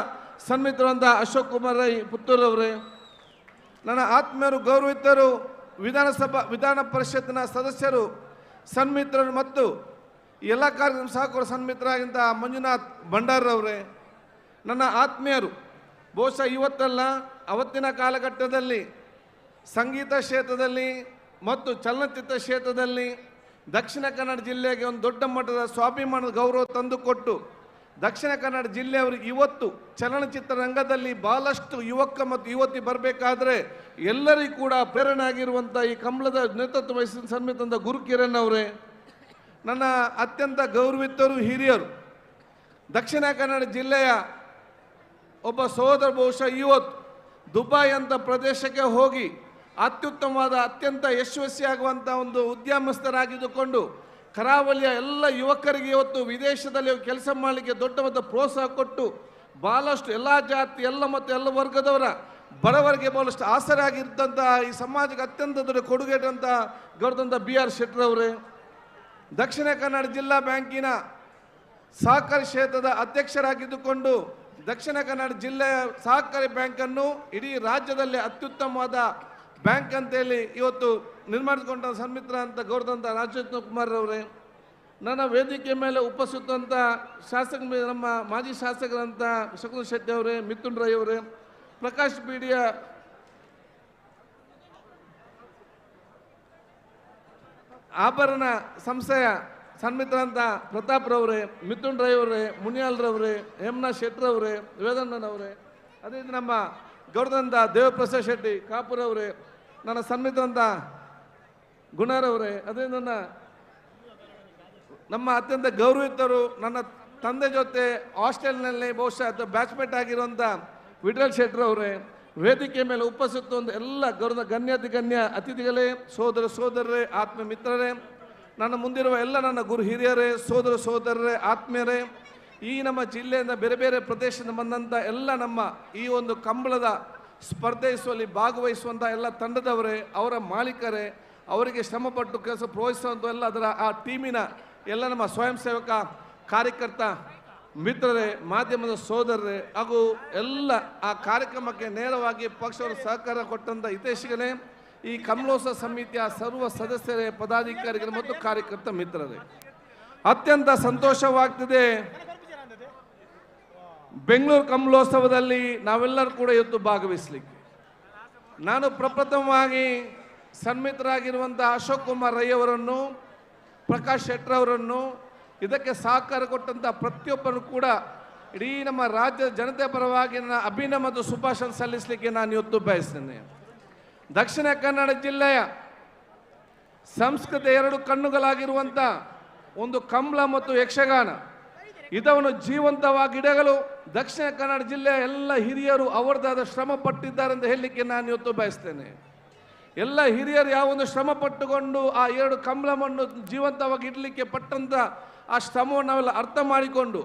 ಸನ್ಮಿತ್ರರಂತಹ ಅಶೋಕ್ ಕುಮಾರ್ ರೈ ಪುತ್ತೂರವರೇ, ನನ್ನ ಆತ್ಮೀಯರು, ಗೌರವಿತರು, ವಿಧಾನ ಪರಿಷತ್ನ ಸದಸ್ಯರು, ಸನ್ಮಿತ್ರರು ಮತ್ತು ಎಲ್ಲ ಕಾರ್ಯಕ್ರಮ ಸಹಕಾರ ಸನ್ಮಿತರಾಗಿಂಥ ಮಂಜುನಾಥ್ ಭಂಡಾರರವರೇ, ನನ್ನ ಆತ್ಮೀಯರು, ಬಹುಶಃ ಇವತ್ತಲ್ಲ ಅವತ್ತಿನ ಕಾಲಘಟ್ಟದಲ್ಲಿ ಸಂಗೀತ ಕ್ಷೇತ್ರದಲ್ಲಿ ಮತ್ತು ಚಲನಚಿತ್ರ ಕ್ಷೇತ್ರದಲ್ಲಿ ದಕ್ಷಿಣ ಕನ್ನಡ ಜಿಲ್ಲೆಗೆ ಒಂದು ದೊಡ್ಡ ಮಟ್ಟದ ಸ್ವಾಭಿಮಾನದ ಗೌರವ ತಂದುಕೊಟ್ಟು ದಕ್ಷಿಣ ಕನ್ನಡ ಜಿಲ್ಲೆಯವರಿಗೆ ಇವತ್ತು ಚಲನಚಿತ್ರ ರಂಗದಲ್ಲಿ ಬಹಳಷ್ಟು ಯುವಕ ಮತ್ತು ಯುವತಿ ಬರಬೇಕಾದ್ರೆ ಎಲ್ಲರಿಗೂ ಕೂಡ ಪ್ರೇರಣೆ ಆಗಿರುವಂಥ ಈ ಕಂಬಳದ ನೇತೃತ್ವ ವಹಿಸಿದ ಸನ್ಮಿತ ಗುರು ಕಿರಣ್ ಅವರೇ, ನನ್ನ ಅತ್ಯಂತ ಗೌರವಿತರು, ಹಿರಿಯರು, ದಕ್ಷಿಣ ಕನ್ನಡ ಜಿಲ್ಲೆಯ ಒಬ್ಬ ಸಹೋದರ ಬಹುಶಃ ಇವತ್ತು ದುಬೈ ಅಂತ ಪ್ರದೇಶಕ್ಕೆ ಹೋಗಿ ಅತ್ಯುತ್ತಮವಾದ ಅತ್ಯಂತ ಯಶಸ್ವಿಯಾಗುವಂಥ ಒಂದು ಉದ್ಯಮಸ್ಥರಾಗಿದ್ದುಕೊಂಡು ಕರಾವಳಿಯ ಎಲ್ಲ ಯುವಕರಿಗೆ ಇವತ್ತು ವಿದೇಶದಲ್ಲಿ ಕೆಲಸ ಮಾಡಲಿಕ್ಕೆ ದೊಡ್ಡ ಪ್ರೋತ್ಸಾಹ ಕೊಟ್ಟು ಬಹಳಷ್ಟು ಎಲ್ಲ ಜಾತಿ ಎಲ್ಲ ಮತ್ತು ಎಲ್ಲ ವರ್ಗದವರ ಬಡವರಿಗೆ ಬಹಳಷ್ಟು ಆಸರೆ ಆಗಿರ್ತಂಥ ಈ ಸಮಾಜಕ್ಕೆ ಅತ್ಯಂತ ದೊಡ್ಡ ಕೊಡುಗೆ ಅಂತ ಗೌರವಂತ BR ಶೆಟ್ಟರವರೇ, ದಕ್ಷಿಣ ಕನ್ನಡ ಜಿಲ್ಲಾ ಬ್ಯಾಂಕಿನ ಸಹಕಾರಿ ಕ್ಷೇತ್ರದ ಅಧ್ಯಕ್ಷರಾಗಿದ್ದುಕೊಂಡು ದಕ್ಷಿಣ ಕನ್ನಡ ಜಿಲ್ಲೆಯ ಸಹಕಾರಿ ಬ್ಯಾಂಕನ್ನು ಇಡೀ ರಾಜ್ಯದಲ್ಲಿ ಅತ್ಯುತ್ತಮವಾದ ಬ್ಯಾಂಕ್ ಅಂತೇಳಿ ಇವತ್ತು ನಿರ್ಮಾಣಿಸಿಕೊಂಡ ಸನ್ಮಿತ್ರ ಅಂತ ಗೌರವಂತ ರಾಜೇಂದ್ರ ಕುಮಾರ್ ಅವರೇ, ನನ್ನ ವೇದಿಕೆ ಮೇಲೆ ಉಪಸ್ಥಿತಂತ ಶಾಸಕ ನಮ್ಮ ಮಾಜಿ ಶಾಸಕರಂತ ಶಕುನ್ ಶೆಟ್ಟಿ ಅವರೇ, ಮಿಥುನ್ ರೈ ಅವರೇ, ಪ್ರಕಾಶ್ ಬೀಡಿಯ ಆಭರಣ ಸಂಸ್ಥೆಯ ಸನ್ಮಿತ್ರ ಅಂತ ಪ್ರತಾಪ್ ರವರೇ, ಮಿಥುನ್ ರೈ ಅವರೇ, ಮುನಿಯಾಲ್ ರವರೇ, ಹೇಮನಾ ಶೆಟ್ಟರವರೇ, ವೇದಣ್ಣನವರೇ, ಅದೇ ನಮ್ಮ ಗೌರವಂತ ದೇವಪ್ರಸಾದ್ ಶೆಟ್ಟಿ ಕಾಪುರ್ ಅವರೇ, ನನ್ನ ಸನ್ಮಿತ್ರ ಅಂತ ಗುಣರವರೇ, ಅದೇ ನಮ್ಮ ಅತ್ಯಂತ ಗೌರವಿತರು ನನ್ನ ತಂದೆ ಜೊತೆ ಹಾಸ್ಟೆಲ್ನಲ್ಲಿ ಬಹುಶಃ ಬ್ಯಾಚ್ಮೇಟ್ ಆಗಿರುವಂಥ ವಿಠಲ್ ಶೆಟ್ಟರವರೇ, ವೇದಿಕೆ ಮೇಲೆ ಉಪಸ್ಥಿತ ಒಂದು ಎಲ್ಲ ಗೌರವ ಗಣ್ಯ ಅತಿಥಿಗಳೇ, ಸೋದರರೇ, ಆತ್ಮೀಯ ಮಿತ್ರರೇ, ನನ್ನ ಮುಂದಿರುವ ಎಲ್ಲ ನನ್ನ ಗುರು ಹಿರಿಯರೇ, ಸೋದರರೇ, ಆತ್ಮೀಯರೇ, ಈ ನಮ್ಮ ಜಿಲ್ಲೆಯಿಂದ ಬೇರೆ ಬೇರೆ ಪ್ರದೇಶದಿಂದ ಬಂದಂಥ ಎಲ್ಲ ನಮ್ಮ ಈ ಒಂದು ಕಂಬಳದ ಸ್ಪರ್ಧಿಸುವಲ್ಲಿ ಭಾಗವಹಿಸುವಂಥ ಎಲ್ಲ ತಂಡದವರೇ, ಅವರ ಮಾಲೀಕರೇ, ಅವರಿಗೆ ಶ್ರಮಪಟ್ಟು ಕೆಲಸ ಪ್ರೋತ್ಸಾಹಿಸುವಂಥ ಎಲ್ಲ ಅದರ ಆ ಟೀಮಿನ ಎಲ್ಲ ನಮ್ಮ ಸ್ವಯಂ ಸೇವಕ ಕಾರ್ಯಕರ್ತ ಮಿತ್ರರೇ, ಮಾಧ್ಯಮದ ಸೋದರರೇ ಹಾಗೂ ಎಲ್ಲ ಆ ಕಾರ್ಯಕ್ರಮಕ್ಕೆ ನೇರವಾಗಿ ಪಕ್ಷವರು ಸಹಕಾರ ಕೊಟ್ಟಂಥ ಹಿತೈಷಿಗಳೇ, ಈ ಕಮಲೋತ್ಸವ ಸಮಿತಿಯ ಸರ್ವ ಸದಸ್ಯರೇ, ಪದಾಧಿಕಾರಿಗಳು ಮತ್ತು ಕಾರ್ಯಕರ್ತ ಮಿತ್ರರೇ, ಅತ್ಯಂತ ಸಂತೋಷವಾಗ್ತಿದೆ. ಬೆಂಗಳೂರು ಕಮಲೋತ್ಸವದಲ್ಲಿ ನಾವೆಲ್ಲರೂ ಕೂಡ ಇವತ್ತು ಭಾಗವಹಿಸಲಿಕ್ಕೆ ನಾನು ಪ್ರಪ್ರಥಮವಾಗಿ ಸನ್ಮಿತರಾಗಿರುವಂಥ ಅಶೋಕ್ ಕುಮಾರ್ ರೈ ಅವರನ್ನು, ಪ್ರಕಾಶ್ ಶೆಟ್ಟರವರನ್ನು, ಇದಕ್ಕೆ ಸಹಕಾರ ಕೊಟ್ಟಂಥ ಪ್ರತಿಯೊಬ್ಬರು ಕೂಡ ಇಡೀ ನಮ್ಮ ರಾಜ್ಯದ ಜನತೆ ಪರವಾಗಿ ನನ್ನ ಅಭಿನಂದನೆ ಮತ್ತು ಶುಭಾಶಯ ಸಲ್ಲಿಸಲಿಕ್ಕೆ ನಾನು ಇವತ್ತು ಬಯಸ್ತೇನೆ. ದಕ್ಷಿಣ ಕನ್ನಡ ಜಿಲ್ಲೆಯ ಸಂಸ್ಕೃತಿ ಎರಡು ಕಣ್ಣುಗಳಾಗಿರುವಂಥ ಒಂದು ಕಂಬಳ ಮತ್ತು ಯಕ್ಷಗಾನ ಇದನ್ನು ಜೀವಂತವಾಗಿ ಇಡಗಲು ದಕ್ಷಿಣ ಕನ್ನಡ ಜಿಲ್ಲೆಯ ಎಲ್ಲ ಹಿರಿಯರು ಅವರದಾದ ಶ್ರಮ ಪಟ್ಟಿದ್ದಾರೆ ಅಂತ ಹೇಳಲಿಕ್ಕೆ ನಾನು ಇವತ್ತು ಬಯಸ್ತೇನೆ. ಎಲ್ಲ ಹಿರಿಯರು ಯಾವೊಂದು ಶ್ರಮ ಪಟ್ಟುಕೊಂಡು ಆ ಎರಡು ಕಂಬಳವನ್ನು ಜೀವಂತವಾಗಿ ಇಡಲಿಕ್ಕೆ ಪಟ್ಟಂಥ ಆ ಶ್ರಮವನ್ನು ನಾವೆಲ್ಲ ಅರ್ಥ ಮಾಡಿಕೊಂಡು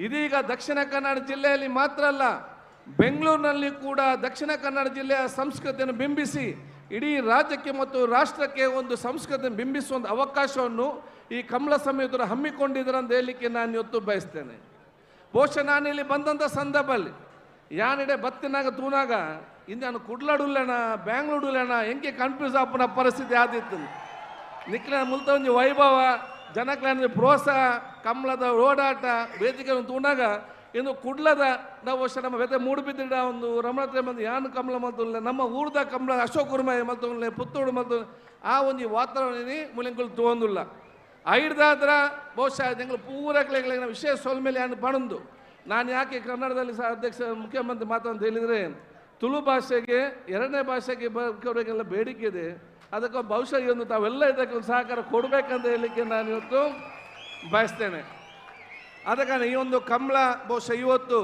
ಇದೀಗ ದಕ್ಷಿಣ ಕನ್ನಡ ಜಿಲ್ಲೆಯಲ್ಲಿ ಮಾತ್ರ ಅಲ್ಲ, ಬೆಂಗಳೂರಿನಲ್ಲಿ ಕೂಡ ದಕ್ಷಿಣ ಕನ್ನಡ ಜಿಲ್ಲೆಯ ಸಂಸ್ಕೃತಿಯನ್ನು ಬಿಂಬಿಸಿ ಇಡೀ ರಾಜ್ಯಕ್ಕೆ ಮತ್ತು ರಾಷ್ಟ್ರಕ್ಕೆ ಒಂದು ಸಂಸ್ಕೃತಿಯನ್ನು ಬಿಂಬಿಸುವಂಥ ಅವಕಾಶವನ್ನು ಈ ಕಮಲ ಸಮಿತಿಯವರು ಹಮ್ಮಿಕೊಂಡಿದ್ದಾರೆ ಅಂತ ಹೇಳಲಿಕ್ಕೆ ನಾನು ಇವತ್ತು ಬಯಸ್ತೇನೆ. ಬಹುಶಃ ನಾನು ಇಲ್ಲಿ ಬಂದಂಥ ಸಂದರ್ಭದಲ್ಲಿ ಯಾನಿಡೆ ಬತ್ತಿನಾಗ ತೂನಾಗ ಇಂದು ಕುಡ್ಲಾಡುಲ್ಲೇಣ ಬ್ಯಾಂಗ್ಳೂಡುಲ್ಲೇಣ ಹೆಂಗೆ ಕನ್ಫ್ಯೂಸ್ ಆಪನ ಪರಿಸ್ಥಿತಿ ಆದಿತ್ತು. ನಿಕ್ಲ ಮುಲ್ತ ಒಂದು ವೈಭವ ಜನಕ್ಲ ಪ್ರೋತ್ಸಾಹ ಕಮಲದ ಓಡಾಟ ವೇದಿಕೆ ತೂನಾಗ ಇನ್ನು ಕುಡ್ಲದ ನಾವು ವರ್ಷ ನಮ್ಮ ವ್ಯತೆ ಮೂಡುಬಿದ್ದಿಡ ಒಂದು ರಮಣತೆ ಬಂದು ಯಾನು ಕಮಲ ಮಲ್ತುಲ್ಲ ನಮ್ಮ ಊರ್ದ ಕಮಲ ಅಶೋಕ್ ಕುರ್ಮಯ ಮಲ್ತುಲ್ಲ ಪುತ್ತೂರು ಮಲ್ತು ಆ ಒಂದು ವಾತಾವರಣ ಮುಲಿಂಕುಲು ತೋಂದಿಲ್ಲ ಐಡ್ದಾದ್ರ ಬಹುಶಃ ಜಂಗಳು ಪೂರಕ್ಲೆಗಳ ವಿಷಯ ಸೋಲ್ಮೇಲೆ ಯಾನು ಪಣಂದು ನಾನು ಯಾಕೆ ಕನ್ನಡದಲ್ಲಿ ಅಧ್ಯಕ್ಷ ಮುಖ್ಯಮಂತ್ರಿ ಮಾತಂತ ಹೇಳಿದರೆ ತುಳು ಭಾಷೆಗೆ ಎರಡನೇ ಭಾಷೆಗೆ ಬರೋರಿಗೆಲ್ಲ ಬೇಡಿಕೆ ಇದೆ. ಅದಕ್ಕೆ ಬಹುಶಃ ಈ ಒಂದು ತಾವೆಲ್ಲ ಇದಕ್ಕೆ ಒಂದು ಸಹಕಾರ ಕೊಡಬೇಕಂತ ಹೇಳಲಿಕ್ಕೆ ನಾನು ಇವತ್ತು ಬಯಸ್ತೇನೆ. ಆದ ಕಾರಣ ಈ ಒಂದು ಕಂಬಳ ಬಹುಶಃ ಇವತ್ತು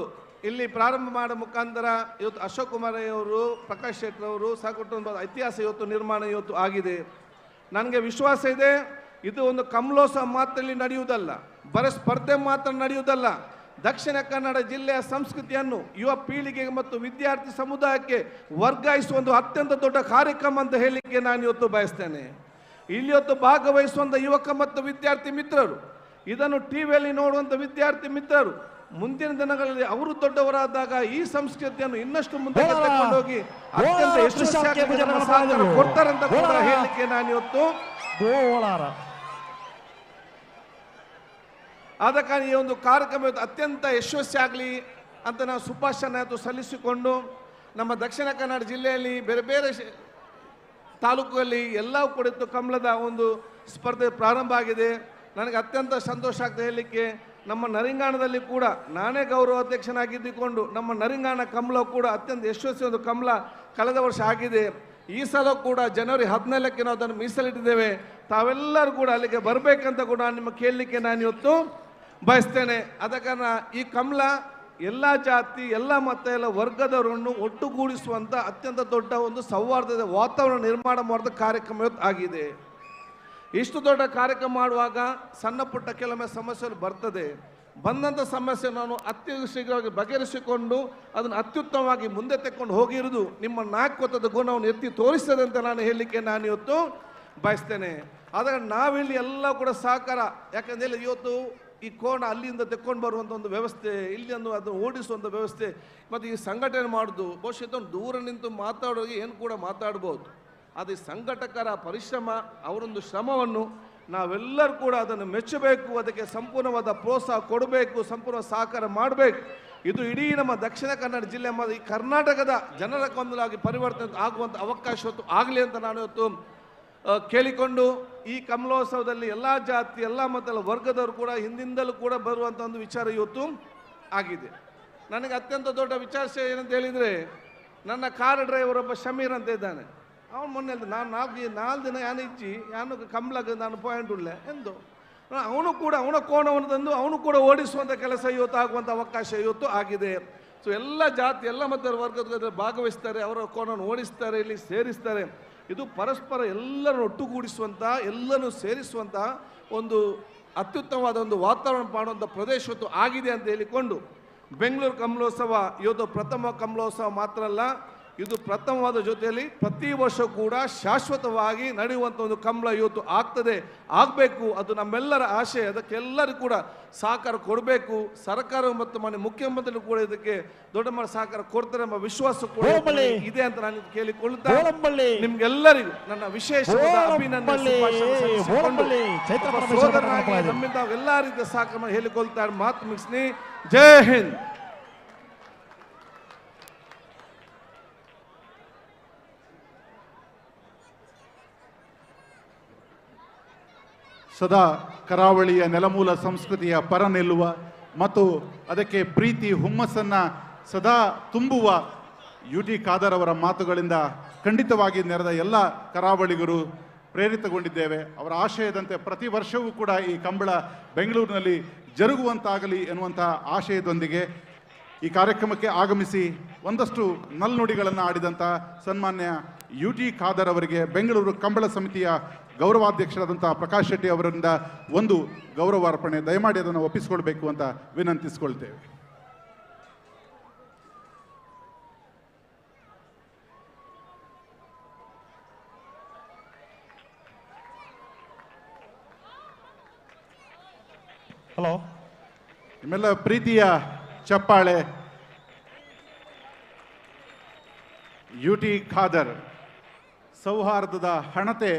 ಇಲ್ಲಿ ಪ್ರಾರಂಭ ಮಾಡೋ ಮುಖಾಂತರ ಇವತ್ತು ಅಶೋಕ್ ಕುಮಾರ್ ಅವರು, ಪ್ರಕಾಶ್ ಶೆಟ್ಟರವರು ಸಾಕೊಟ್ಟು ಒಂದು ಇತಿಹಾಸ ಇವತ್ತು ನಿರ್ಮಾಣ ಇವತ್ತು ಆಗಿದೆ. ನನಗೆ ವಿಶ್ವಾಸ ಇದೆ ಇದು ಒಂದು ಕಮಲೋತ್ಸವ ಮಾತ್ರ ಇಲ್ಲಿ ನಡೆಯುವುದಲ್ಲ, ಬರೀ ಸ್ಪರ್ಧೆ ಮಾತ್ರ ನಡೆಯುವುದಲ್ಲ, ದಕ್ಷಿಣ ಕನ್ನಡ ಜಿಲ್ಲೆಯ ಸಂಸ್ಕೃತಿಯನ್ನು ಯುವ ಪೀಳಿಗೆಗೆ ಮತ್ತು ವಿದ್ಯಾರ್ಥಿ ಸಮುದಾಯಕ್ಕೆ ವರ್ಗಾಯಿಸುವ ಒಂದು ಅತ್ಯಂತ ದೊಡ್ಡ ಕಾರ್ಯಕ್ರಮ ಅಂತ ಹೇಳಲಿಕ್ಕೆ ನಾನು ಇವತ್ತು ಬಯಸ್ತೇನೆ. ಇಲ್ಲಿ ಇವತ್ತು ಭಾಗವಹಿಸುವಂಥ ಯುವಕ ಮತ್ತು ವಿದ್ಯಾರ್ಥಿ ಮಿತ್ರರು, ಇದನ್ನು ಟಿವಿಯಲ್ಲಿ ನೋಡುವಂಥ ವಿದ್ಯಾರ್ಥಿ ಮಿತ್ರರು ಮುಂದಿನ ದಿನಗಳಲ್ಲಿ ಅವರು ದೊಡ್ಡವರಾದಾಗ ಈ ಸಂಸ್ಕೃತಿಯನ್ನು ಇನ್ನಷ್ಟು ಮುಂದೆ ತಗೊಂಡೋಗಿ ಅತ್ಯಂತ ಯಶಸ್ವಿಯಾಗಿ ಕೊಡ್ತಾರೆ ಅಂತ ಕೂಡ ಹೇಳಲಿಕ್ಕೆ ನಾನು ಇವತ್ತು ಆದ ಕಾರಣ ಈ ಒಂದು ಕಾರ್ಯಕ್ರಮ ಅತ್ಯಂತ ಯಶಸ್ವಿಯಾಗಲಿ ಅಂತ ನಾವು ಶುಭಾಶಯ ಸಲ್ಲಿಸಿಕೊಂಡು ನಮ್ಮ ದಕ್ಷಿಣ ಕನ್ನಡ ಜಿಲ್ಲೆಯಲ್ಲಿ ಬೇರೆ ಬೇರೆ ತಾಲೂಕಲ್ಲಿ ಎಲ್ಲವೂ ಕೂಡ ಕಮಲದ ಒಂದು ಸ್ಪರ್ಧೆ ಪ್ರಾರಂಭ ಆಗಿದೆ. ನನಗೆ ಅತ್ಯಂತ ಸಂತೋಷ ಆಗ್ತದೆ ಹೇಳಲಿಕ್ಕೆ. ನಮ್ಮ ನರಿಂಗಾಣದಲ್ಲಿ ಕೂಡ ನಾನೇ ಗೌರವ ಅಧ್ಯಕ್ಷನಾಗಿದ್ದುಕೊಂಡು ನಮ್ಮ ನರಿಂಗಾಣ ಕಮಲ ಕೂಡ ಅತ್ಯಂತ ಯಶಸ್ವಿ ಒಂದು ಕಮಲ ಕಳೆದ ವರ್ಷ ಆಗಿದೆ. ಈ ಸಲ ಕೂಡ ಜನವರಿ 14ಕ್ಕೆ ನಾವು ಅದನ್ನು ಮೀಸಲಿಟ್ಟಿದ್ದೇವೆ. ತಾವೆಲ್ಲರೂ ಕೂಡ ಅಲ್ಲಿಗೆ ಬರಬೇಕಂತ ಕೂಡ ನಿಮ್ಮ ಕೇಳಲಿಕ್ಕೆ ನಾನು ಇವತ್ತು ಬಯಸ್ತೇನೆ. ಆದ ಕಾರಣ ಈ ಕಮಲ ಎಲ್ಲ ಜಾತಿ ಎಲ್ಲ ಮತ ಎಲ್ಲ ವರ್ಗದವರನ್ನು ಒಟ್ಟುಗೂಡಿಸುವಂಥ ಅತ್ಯಂತ ದೊಡ್ಡ ಒಂದು ಸೌಹಾರ್ದದ ವಾತಾವರಣ ನಿರ್ಮಾಣ ಮಾಡಿದ ಕಾರ್ಯಕ್ರಮ ಇವತ್ತು ಆಗಿದೆ. ಇಷ್ಟು ದೊಡ್ಡ ಕಾರ್ಯಕ್ರಮ ಮಾಡುವಾಗ ಸಣ್ಣ ಪುಟ್ಟ ಕೆಲವೊಮ್ಮೆ ಸಮಸ್ಯೆಗಳು ಬರ್ತದೆ. ಬಂದಂಥ ಸಮಸ್ಯೆ ನಾನು ಅತಿ ಶೀಘ್ರವಾಗಿ ಬಗೆಹರಿಸಿಕೊಂಡು ಅದನ್ನು ಅತ್ಯುತ್ತಮವಾಗಿ ಮುಂದೆ ತೆಕ್ಕೊಂಡು ಹೋಗಿರುವುದು ನಿಮ್ಮ ನಾಲ್ಕೊತ್ತದ ಗುಣವನ್ನು ಎತ್ತಿ ತೋರಿಸ್ತದೆ ಅಂತ ನಾನು ಹೇಳಲಿಕ್ಕೆ ನಾನು ಇವತ್ತು ಬಯಸ್ತೇನೆ. ಆದರೆ ನಾವಿಲ್ಲಿ ಎಲ್ಲ ಕೂಡ ಸಹಕಾರ, ಯಾಕಂದರೆ ಇವತ್ತು ಈ ಕೋಣ ಅಲ್ಲಿಂದ ತೆಕ್ಕೊಂಡು ಬರುವಂಥ ಒಂದು ವ್ಯವಸ್ಥೆ, ಇಲ್ಲಿ ಅದನ್ನು ಓಡಿಸುವಂಥ ವ್ಯವಸ್ಥೆ ಮತ್ತು ಈ ಸಂಘಟನೆ ಮಾಡೋದು ಬಹುಶಃ ದೂರ ನಿಂತು ಮಾತಾಡೋರಿಗೆ ಏನು ಕೂಡ ಮಾತಾಡ್ಬೋದು. ಅದು ಈ ಸಂಘಟಕರ ಪರಿಶ್ರಮ, ಅವರೊಂದು ಶ್ರಮವನ್ನು ನಾವೆಲ್ಲರೂ ಕೂಡ ಅದನ್ನು ಮೆಚ್ಚಬೇಕು, ಅದಕ್ಕೆ ಸಂಪೂರ್ಣವಾದ ಪ್ರೋತ್ಸಾಹ ಕೊಡಬೇಕು, ಸಂಪೂರ್ಣ ಸಹಕಾರ ಮಾಡಬೇಕು. ಇದು ಇಡೀ ನಮ್ಮ ದಕ್ಷಿಣ ಕನ್ನಡ ಜಿಲ್ಲೆ ಮತ್ತು ಈ ಕರ್ನಾಟಕದ ಜನರ ಕೊಂದಲಾಗಿ ಪರಿವರ್ತನೆ ಆಗುವಂಥ ಅವಕಾಶ ಇವತ್ತು ಆಗಲಿ ಅಂತ ನಾನು ಇವತ್ತು ಕೇಳಿಕೊಂಡು, ಈ ಕಮಲೋತ್ಸವದಲ್ಲಿ ಎಲ್ಲ ಜಾತಿ ಎಲ್ಲ ಮತ್ತೆಲ್ಲ ವರ್ಗದವರು ಕೂಡ ಹಿಂದಿಂದಲೂ ಕೂಡ ಬರುವಂಥ ಒಂದು ವಿಚಾರ ಇವತ್ತು ಆಗಿದೆ. ನನಗೆ ಅತ್ಯಂತ ದೊಡ್ಡ ವಿಚಾರ ಏನಂತ ಹೇಳಿದರೆ, ನನ್ನ ಕಾರ್ ಡ್ರೈವರ್ ಒಬ್ಬ ಶಮೀರ್ ಅಂತ ಇದ್ದಾನೆ. ಅವನು ಮೊನ್ನೆ ನಾನು ನಾಲ್ಕು ದಿನ ಯಾನು ಇಚ್ಚಿ ಯಾನು ಕಂಬ್ಲಾಗ ನಾನು ಪಾಯಿಂಟ್ ಉಳ್ಳೆ ಎಂದು ಅವನು ಕೂಡ ಅವನ ಕೋಣವನ್ನು ತಂದು ಅವನು ಕೂಡ ಓಡಿಸುವಂಥ ಕೆಲಸ ಇವತ್ತು ಆಗುವಂಥ ಅವಕಾಶ ಇವತ್ತು ಆಗಿದೆ. ಸೊ ಎಲ್ಲ ಜಾತಿ ಎಲ್ಲ ಮತ ವರ್ಗದ ಭಾಗವಹಿಸ್ತಾರೆ, ಅವರ ಕೋಣವನ್ನು ಓಡಿಸ್ತಾರೆ, ಇಲ್ಲಿ ಸೇರಿಸ್ತಾರೆ. ಇದು ಪರಸ್ಪರ ಎಲ್ಲರನ್ನು ಒಟ್ಟುಗೂಡಿಸುವಂಥ, ಎಲ್ಲರನ್ನು ಸೇರಿಸುವಂಥ ಒಂದು ಅತ್ಯುತ್ತಮವಾದ ಒಂದು ವಾತಾವರಣ ಮಾಡುವಂಥ ಪ್ರದೇಶ ಇವತ್ತು ಆಗಿದೆ ಅಂತ ಹೇಳಿಕೊಂಡು, ಬೆಂಗಳೂರು ಕಮಲೋತ್ಸವ ಇವತ್ತು ಪ್ರಥಮ ಕಮಲೋತ್ಸವ ಮಾತ್ರ ಅಲ್ಲ, ಇದು ಪ್ರಥಮವಾದ ಜೊತೆಯಲ್ಲಿ ಪ್ರತಿ ವರ್ಷ ಕೂಡ ಶಾಶ್ವತವಾಗಿ ನಡೆಯುವಂಥ ಒಂದು ಕಮಲ ಇವತ್ತು ಆಗ್ತದೆ, ಆಗಬೇಕು. ಅದು ನಮ್ಮೆಲ್ಲರ ಆಶೆ. ಅದಕ್ಕೆಲ್ಲರಿಗೂ ಕೂಡ ಸಹಕಾರ ಕೊಡಬೇಕು. ಸರ್ಕಾರ ಮತ್ತು ಮಾನ್ಯ ಮುಖ್ಯಮಂತ್ರಿಗಳು ಕೂಡ ಇದಕ್ಕೆ ದೊಡ್ಡ ಮಟ್ಟ ಸಹಕಾರ ಕೊಡ್ತಾರೆ ಎಂಬ ವಿಶ್ವಾಸ ಕೂಡ ಇದೆ ಅಂತ ನಾನು ಕೇಳಿಕೊಳ್ಳುತ್ತಾ ನಿಮ್ಗೆಲ್ಲರಿಗೂ ನನ್ನ ವಿಶೇಷವಾದ ಅಭಿನಂದನೆ ಸೋದರನಾಗಿ ನಮ್ಮಿಂದ ಎಲ್ಲ ರೀತಿಯ ಸಹಕಾರ ಹೇಳಿಕೊಳ್ತಾ ಮಾತು ಮುಗಿಸ್ನಿ. ಜೈ ಹಿಂದ್. ಸದಾ ಕರಾವಳಿಯ ನೆಲಮೂಲ ಸಂಸ್ಕೃತಿಯ ಪರ ನಿಲ್ಲುವ ಮತ್ತು ಅದಕ್ಕೆ ಪ್ರೀತಿ ಹುಮ್ಮಸ್ಸನ್ನು ಸದಾ ತುಂಬುವ UT ಖಾದರ್ ಅವರ ಮಾತುಗಳಿಂದ ಖಂಡಿತವಾಗಿ ನೆರೆದ ಎಲ್ಲ ಕರಾವಳಿಗರು ಪ್ರೇರಿತಗೊಂಡಿದ್ದೇವೆ. ಅವರ ಆಶಯದಂತೆ ಪ್ರತಿ ವರ್ಷವೂ ಕೂಡ ಈ ಕಂಬಳ ಬೆಂಗಳೂರಿನಲ್ಲಿ ಜರುಗುವಂತಾಗಲಿ ಎನ್ನುವಂಥ ಆಶಯದೊಂದಿಗೆ ಈ ಕಾರ್ಯಕ್ರಮಕ್ಕೆ ಆಗಮಿಸಿ ಒಂದಷ್ಟು ನಲ್ನುಡಿಗಳನ್ನು ಆಡಿದಂಥ ಸನ್ಮಾನ್ಯ UT ಖಾದರ್ ಅವರಿಗೆ ಬೆಂಗಳೂರು ಕಂಬಳ ಸಮಿತಿಯ ಗೌರವಾಧ್ಯಕ್ಷರಾದಂಥ ಪ್ರಕಾಶ್ ಶೆಟ್ಟಿ ಅವರಿಂದ ಒಂದು ಗೌರವಾರ್ಪಣೆ ದಯಮಾಡಿ ಅದನ್ನು ಒಪ್ಪಿಸಿಕೊಳ್ಬೇಕು ಅಂತ ವಿನಂತಿಸಿಕೊಳ್ತೇವೆ. ಹಲೋ, ನಿಮ್ಮೆಲ್ಲ ಪ್ರೀತಿಯ ಚಪ್ಪಾಳೆ UT ಖಾದರ್. ಸೌಹಾರ್ದದ ಹಣತೆ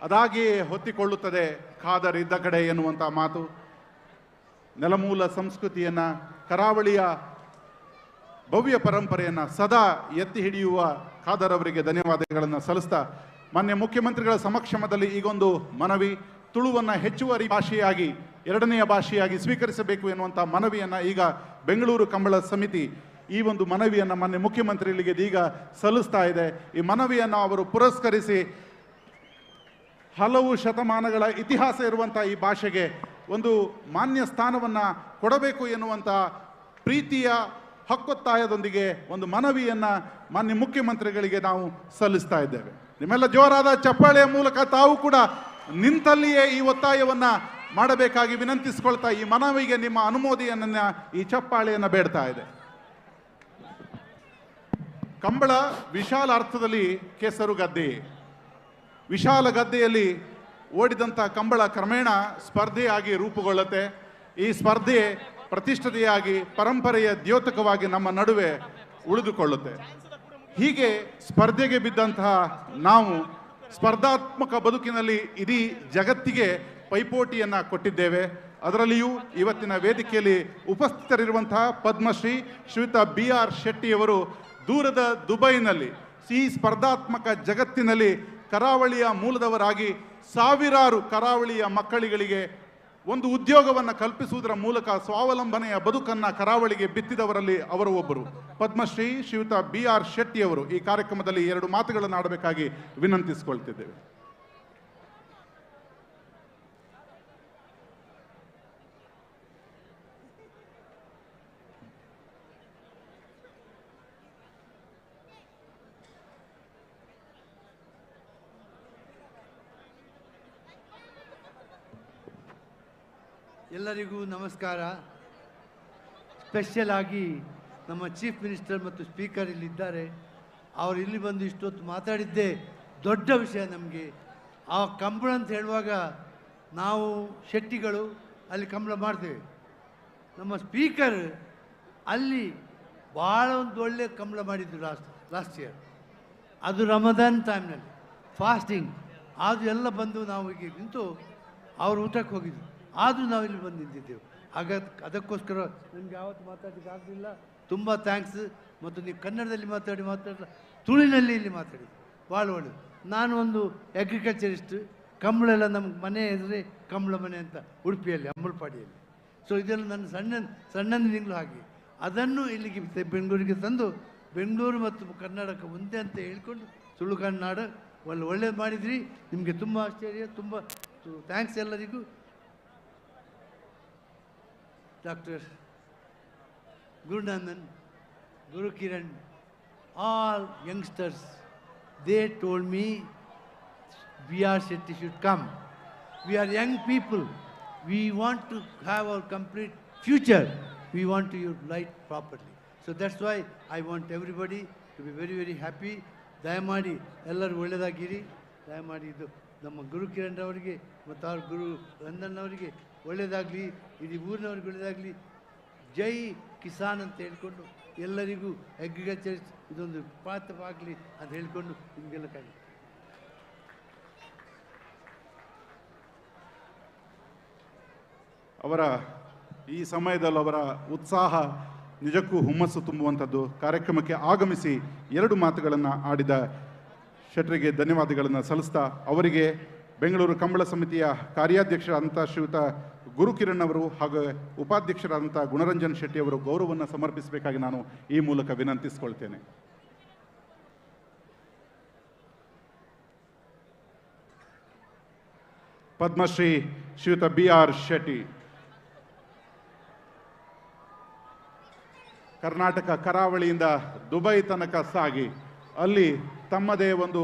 ಅದಾಗಿಯೇ ಹೊತ್ತಿಕೊಳ್ಳುತ್ತದೆ ಖಾದರ್ ಇದ್ದ ಕಡೆ ಎನ್ನುವಂಥ ಮಾತು. ನೆಲಮೂಲ ಸಂಸ್ಕೃತಿಯನ್ನು, ಕರಾವಳಿಯ ಭವ್ಯ ಪರಂಪರೆಯನ್ನು ಸದಾ ಎತ್ತಿ ಹಿಡಿಯುವ ಖಾದರ್ ಅವರಿಗೆ ಧನ್ಯವಾದಗಳನ್ನು ಸಲ್ಲಿಸ್ತಾ, ಮಾನ್ಯ ಮುಖ್ಯಮಂತ್ರಿಗಳ ಸಮಕ್ಷಮದಲ್ಲಿ ಈಗೊಂದು ಮನವಿ. ತುಳುವನ್ನು ಹೆಚ್ಚುವರಿ ಭಾಷೆಯಾಗಿ, ಎರಡನೆಯ ಭಾಷೆಯಾಗಿ ಸ್ವೀಕರಿಸಬೇಕು ಎನ್ನುವಂಥ ಮನವಿಯನ್ನು ಈಗ ಬೆಂಗಳೂರು ಕಂಬಳ ಸಮಿತಿ ಈ ಒಂದು ಮನವಿಯನ್ನು ಮಾನ್ಯ ಮುಖ್ಯಮಂತ್ರಿಗಳಿಗೆ ಈಗ ಸಲ್ಲಿಸ್ತಾ ಇದೆ. ಈ ಮನವಿಯನ್ನು ಅವರು ಪುರಸ್ಕರಿಸಿ ಹಲವು ಶತಮಾನಗಳ ಇತಿಹಾಸ ಇರುವಂಥ ಈ ಭಾಷೆಗೆ ಒಂದು ಮಾನ್ಯ ಸ್ಥಾನವನ್ನು ಕೊಡಬೇಕು ಎನ್ನುವಂಥ ಪ್ರೀತಿಯ ಹಕ್ಕೊತ್ತಾಯದೊಂದಿಗೆ ಒಂದು ಮನವಿಯನ್ನು ಮಾನ್ಯ ಮುಖ್ಯಮಂತ್ರಿಗಳಿಗೆ ನಾವು ಸಲ್ಲಿಸ್ತಾ ಇದ್ದೇವೆ. ನಿಮ್ಮೆಲ್ಲ ಜೋರಾದ ಚಪ್ಪಾಳೆಯ ಮೂಲಕ ತಾವು ಕೂಡ ನಿಂತಲ್ಲಿಯೇ ಈ ಒತ್ತಾಯವನ್ನು ಮಾಡಬೇಕಾಗಿ ವಿನಂತಿಸಿಕೊಳ್ತಾ ಈ ಮನವಿಗೆ ನಿಮ್ಮ ಅನುಮೋದನೆಯನ್ನು ಈ ಚಪ್ಪಾಳೆಯನ್ನು ಬೇಡ್ತಾ ಇದೆ. ಕಂಬಳ ವಿಶಾಲ ಅರ್ಥದಲ್ಲಿ ಕೆಸರು ಗದ್ದೆ. ವಿಶಾಲ ಗದ್ದೆಯಲ್ಲಿ ಓಡಿದಂಥ ಕಂಬಳ ಕ್ರಮೇಣ ಸ್ಪರ್ಧೆಯಾಗಿ ರೂಪುಗೊಳ್ಳುತ್ತೆ. ಈ ಸ್ಪರ್ಧೆ ಪ್ರತಿಷ್ಠತೆಯಾಗಿ ಪರಂಪರೆಯ ದ್ಯೋತಕವಾಗಿ ನಮ್ಮ ನಡುವೆ ಉಳಿದುಕೊಳ್ಳುತ್ತೆ. ಹೀಗೆ ಸ್ಪರ್ಧೆಗೆ ಬಿದ್ದಂತಹ ನಾವು ಸ್ಪರ್ಧಾತ್ಮಕ ಬದುಕಿನಲ್ಲಿ ಇಡೀ ಜಗತ್ತಿಗೆ ಪೈಪೋಟಿಯನ್ನು ಕೊಟ್ಟಿದ್ದೇವೆ. ಅದರಲ್ಲಿಯೂ ಇವತ್ತಿನ ವೇದಿಕೆಯಲ್ಲಿ ಉಪಸ್ಥಿತರಿರುವಂತಹ ಪದ್ಮಶ್ರೀ ಶ್ರೀಯುತ BR ಶೆಟ್ಟಿಯವರು ದೂರದ ದುಬೈನಲ್ಲಿ ಈ ಸ್ಪರ್ಧಾತ್ಮಕ ಜಗತ್ತಿನಲ್ಲಿ ಕರಾವಳಿಯ ಮೂಲದವರಾಗಿ ಸಾವಿರಾರು ಕರಾವಳಿಯ ಮಕ್ಕಳಿಗಳಿಗೆ ಒಂದು ಉದ್ಯೋಗವನ್ನು ಕಲ್ಪಿಸುವುದರ ಮೂಲಕ ಸ್ವಾವಲಂಬನೆಯ ಬದುಕನ್ನು ಕರಾವಳಿಗೆ ಬಿತ್ತಿದವರಲ್ಲಿ ಅವರು ಒಬ್ಬರು. ಪದ್ಮಶ್ರೀ ಶ್ರೀಯುತ BR ಶೆಟ್ಟಿಯವರು ಈ ಕಾರ್ಯಕ್ರಮದಲ್ಲಿ ಎರಡು ಮಾತುಗಳನ್ನು ಆಡಬೇಕಾಗಿ ವಿನಂತಿಸಿಕೊಳ್ತಿದ್ದೇವೆ. ಎಲ್ಲರಿಗೂ ನಮಸ್ಕಾರ. ಸ್ಪೆಷಲ್ ಆಗಿ ನಮ್ಮ ಚೀಫ್ ಮಿನಿಸ್ಟರ್ ಮತ್ತು ಸ್ಪೀಕರ್ ಇಲ್ಲಿದ್ದಾರೆ. ಅವರು ಇಲ್ಲಿ ಬಂದು ಇಷ್ಟೊತ್ತು ಮಾತಾಡಿದ್ದೇ ದೊಡ್ಡ ವಿಷಯ ನಮಗೆ. ಆ ಕಂಬಳ ಅಂತ ಹೇಳುವಾಗ ನಾವು ಶೆಟ್ಟಿಗಳು ಅಲ್ಲಿ ಕಂಬಳ ಮಾಡ್ತೇವೆ. ನಮ್ಮ ಸ್ಪೀಕರ್ ಅಲ್ಲಿ ಭಾಳ ಒಂದು ಒಳ್ಳೆಯ ಕಂಬಳ ಮಾಡಿದ್ದು ಲಾಸ್ಟ್ ಇಯರ್. ಅದು ರಮದಾನ್ ಟೈಮ್ನಲ್ಲಿ ಫಾಸ್ಟಿಂಗ್ ಅದು ಎಲ್ಲ ಬಂದು ನಾವು ಈಗ ನಿಂತು ಅವ್ರು ಊಟಕ್ಕೆ ಹೋಗಿದ್ದು, ಆದರೂ ನಾವು ಇಲ್ಲಿ ಬಂದು ನಿಂತಿದ್ದೆವು. ಅದಕ್ಕೋಸ್ಕರ ನನಗೆ ಯಾವತ್ತು ಮಾತಾಡಲಿಕ್ಕೆ ಆಗಲಿಲ್ಲ. ತುಂಬ ಥ್ಯಾಂಕ್ಸ್. ಮತ್ತು ನೀವು ಕನ್ನಡದಲ್ಲಿ ಮಾತಾಡಲ್ಲ, ತುಳುವಿನಲ್ಲಿ ಇಲ್ಲಿ ಮಾತಾಡಿ ಭಾಳ ಒಳ್ಳೆಯದು. ನಾನು ಒಂದು ಅಗ್ರಿಕಲ್ಚರಿಸ್ಟ್. ಕಂಬಳೆಲ್ಲ ನಮ್ಮ ಮನೆ ಎದುರೇ ಕಂಬಳ ಮನೆ ಅಂತ ಉಡುಪಿಯಲ್ಲಿ ಅಂಬಲ್ಪಾಡಿಯಲ್ಲಿ. ಸೊ ಇದೆಲ್ಲ ನನ್ನ ಸಣ್ಣಂದಿನಿಂದಲೂ ಹಾಗೆ. ಅದನ್ನು ಇಲ್ಲಿಗೆ ಬೆಂಗಳೂರಿಗೆ ತಂದು ಬೆಂಗಳೂರು ಮತ್ತು ಕರ್ನಾಟಕ ಒಂದೇ ಅಂತ ಹೇಳ್ಕೊಂಡು ತುಳುಕನ್ ನಾಡು ಒಳ್ಳೇದು ಮಾಡಿದ್ರಿ. ನಿಮಗೆ ತುಂಬ ಆಶ್ಚರ್ಯ, ತುಂಬ ಥ್ಯಾಂಕ್ಸ್ ಎಲ್ಲರಿಗೂ. Doctor Gurunandan, Guru Kiran, all youngsters, they told me VR Shetty should come. We are young people. We want to have our complete future. We want to utilize properly. So that's why I want everybody to be very, very happy. ದಯಮಾಡಿ ಎಲ್ಲರೂ ಒಳ್ಳೆಯದಾಗಿರಿ. ದಯಮಾಡಿ ಇದು ನಮ್ಮ ಗುರು ಕಿರಣ್ ಅವರಿಗೆ ಮತ್ತು ಅವ್ರ ಗುರು ರಂದನ್ ಅವರಿಗೆ ಒಳ್ಳೆಯದಾಗಲಿ, ಇಡೀ ಊರಿನವ್ರಿಗೆ ಒಳ್ಳೆಯದಾಗಲಿ. ಜೈ ಕಿಸಾನ್ ಅಂತ ಹೇಳ್ಕೊಂಡು ಎಲ್ಲರಿಗೂ ಅಗ್ರಿಕಲ್ಚರ್ ಇದೊಂದು ಪಾತ್ರವಾಗಲಿ ಅಂತ ಹೇಳ್ಕೊಂಡು ನಿಮಗೆಲ್ಲ ಕಾಯಿ. ಅವರ ಈ ಸಮಯದಲ್ಲಿ ಅವರ ಉತ್ಸಾಹ ನಿಜಕ್ಕೂ ಹುಮ್ಮಸ್ಸು ತುಂಬುವಂಥದ್ದು. ಕಾರ್ಯಕ್ರಮಕ್ಕೆ ಆಗಮಿಸಿ 2 ಮಾತುಗಳನ್ನು ಆಡಿದ ಶೆಟ್ಟರಿಗೆ ಧನ್ಯವಾದಗಳನ್ನು ಸಲ್ಲಿಸ್ತಾ, ಅವರಿಗೆ ಬೆಂಗಳೂರು ಕಂಬಳ ಸಮಿತಿಯ ಕಾರ್ಯಾಧ್ಯಕ್ಷರಾದಂಥ ಶ್ರೀಯುತ ಗುರುಕಿರಣ್ ಅವರು ಹಾಗೂ ಉಪಾಧ್ಯಕ್ಷರಾದಂಥ ಗುಣರಂಜನ್ ಶೆಟ್ಟಿ ಅವರು ಗೌರವವನ್ನು ಸಮರ್ಪಿಸಬೇಕಾಗಿ ನಾನು ಈ ಮೂಲಕ ವಿನಂತಿಸಿಕೊಳ್ತೇನೆ. ಪದ್ಮಶ್ರೀ ಶ್ರೀಯುತ BR ಶೆಟ್ಟಿ, ಕರ್ನಾಟಕ ಕರಾವಳಿಯಿಂದ ದುಬೈ ತನಕ ಸಾಗಿ ಅಲ್ಲಿ ತಮ್ಮದೇ ಒಂದು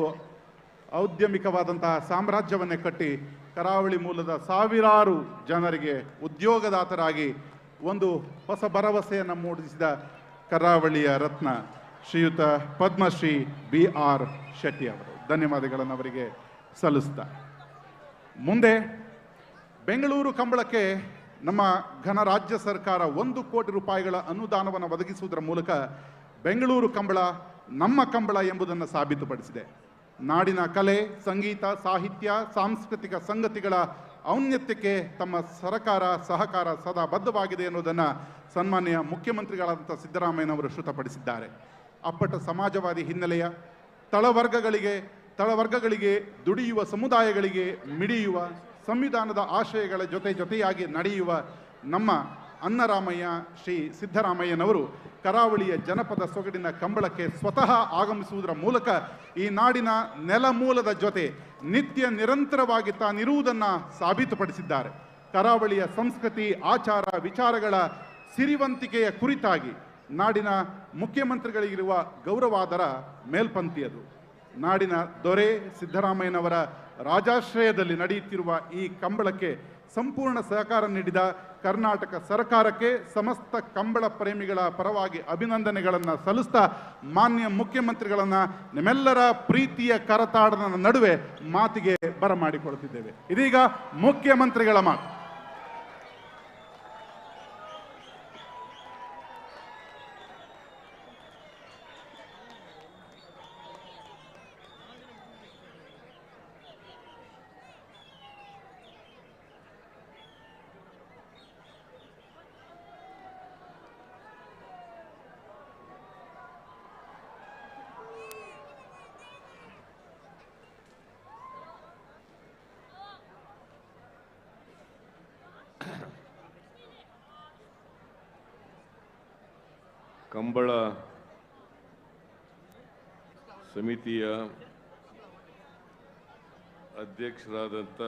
ಔದ್ಯಮಿಕವಾದಂತಹ ಸಾಮ್ರಾಜ್ಯವನ್ನೇ ಕಟ್ಟಿ ಕರಾವಳಿ ಮೂಲದ ಸಾವಿರಾರು ಜನರಿಗೆ ಉದ್ಯೋಗದಾತರಾಗಿ ಒಂದು ಹೊಸ ಭರವಸೆಯನ್ನು ಮೂಡಿಸಿದ ಕರಾವಳಿಯ ರತ್ನ ಶ್ರೀಯುತ ಪದ್ಮಶ್ರೀ BR ಶೆಟ್ಟಿ ಅವರು. ಧನ್ಯವಾದಗಳನ್ನು ಅವರಿಗೆ ಸಲ್ಲಿಸ್ತಾ, ಮುಂದೆ ಬೆಂಗಳೂರು ಕಂಬಳಕ್ಕೆ ನಮ್ಮ ಘನ ರಾಜ್ಯ ಸರ್ಕಾರ 1 ಕೋಟಿ ರೂಪಾಯಿಗಳ ಅನುದಾನವನ್ನು ಒದಗಿಸುವುದರ ಮೂಲಕ ಬೆಂಗಳೂರು ಕಂಬಳ ನಮ್ಮ ಕಂಬಳ ಎಂಬುದನ್ನು ಸಾಬೀತುಪಡಿಸಿದೆ. ನಾಡಿನ ಕಲೆ, ಸಂಗೀತ, ಸಾಹಿತ್ಯ, ಸಾಂಸ್ಕೃತಿಕ ಸಂಗತಿಗಳ ಔನ್ನತ್ಯಕ್ಕೆ ತಮ್ಮ ಸಹಕಾರ ಸದಾ ಬದ್ಧವಾಗಿದೆ ಎನ್ನುವುದನ್ನು ಸನ್ಮಾನ್ಯ ಮುಖ್ಯಮಂತ್ರಿಗಳಾದಂಥ ಸಿದ್ದರಾಮಯ್ಯನವರು ಶ್ರುತಪಡಿಸಿದ್ದಾರೆ. ಅಪ್ಪಟ ಸಮಾಜವಾದಿ ಹಿನ್ನೆಲೆಯ ತಳವರ್ಗಗಳಿಗೆ ದುಡಿಯುವ ಸಮುದಾಯಗಳಿಗೆ ಮಿಡಿಯುವ ಸಂವಿಧಾನದ ಆಶಯಗಳ ಜೊತೆಯಾಗಿ ನಡೆಯುವ ನಮ್ಮ ಅನ್ನರಾಮಯ್ಯ ಶ್ರೀ ಸಿದ್ದರಾಮಯ್ಯನವರು ಕರಾವಳಿಯ ಜನಪದ ಸೊಗಡಿನ ಕಂಬಳಕ್ಕೆ ಸ್ವತಃ ಆಗಮಿಸುವುದರ ಮೂಲಕ ಈ ನಾಡಿನ ನೆಲಮೂಲದ ಜೊತೆ ನಿತ್ಯ ನಿರಂತರವಾಗಿ ತಾನಿರುವುದನ್ನು ಸಾಬೀತುಪಡಿಸಿದ್ದಾರೆ. ಕರಾವಳಿಯ ಸಂಸ್ಕೃತಿ, ಆಚಾರ, ವಿಚಾರಗಳ ಸಿರಿವಂತಿಕೆಯ ಕುರಿತಾಗಿ ನಾಡಿನ ಮುಖ್ಯಮಂತ್ರಿಗಳಿಗಿರುವ ಗೌರವಾದರ ಮೇಲ್ಪಂಕ್ತಿಯದು. ನಾಡಿನ ದೊರೆ ಸಿದ್ದರಾಮಯ್ಯನವರ ರಾಜಾಶ್ರಯದಲ್ಲಿ ನಡೆಯುತ್ತಿರುವ ಈ ಕಂಬಳಕ್ಕೆ ಸಂಪೂರ್ಣ ಸಹಕಾರ ನೀಡಿದ ಕರ್ನಾಟಕ ಸರ್ಕಾರಕ್ಕೆ ಸಮಸ್ತ ಕಂಬಳ ಪ್ರೇಮಿಗಳ ಪರವಾಗಿ ಅಭಿನಂದನೆಗಳನ್ನು ಸಲ್ಲಿಸ್ತಾ, ಮಾನ್ಯ ಮುಖ್ಯಮಂತ್ರಿಗಳನ್ನು ನಿಮ್ಮೆಲ್ಲರ ಪ್ರೀತಿಯ ಕರತಾಡದ ನಡುವೆ ಮಾತಿಗೆ ಬರಮಾಡಿಕೊಳ್ತಿದ್ದೇವೆ. ಇದೀಗ ಮುಖ್ಯಮಂತ್ರಿಗಳ ಮಾತು. ಕಂಬಳ ಸಮಿತಿಯ ಅಧ್ಯಕ್ಷರಾದಂಥ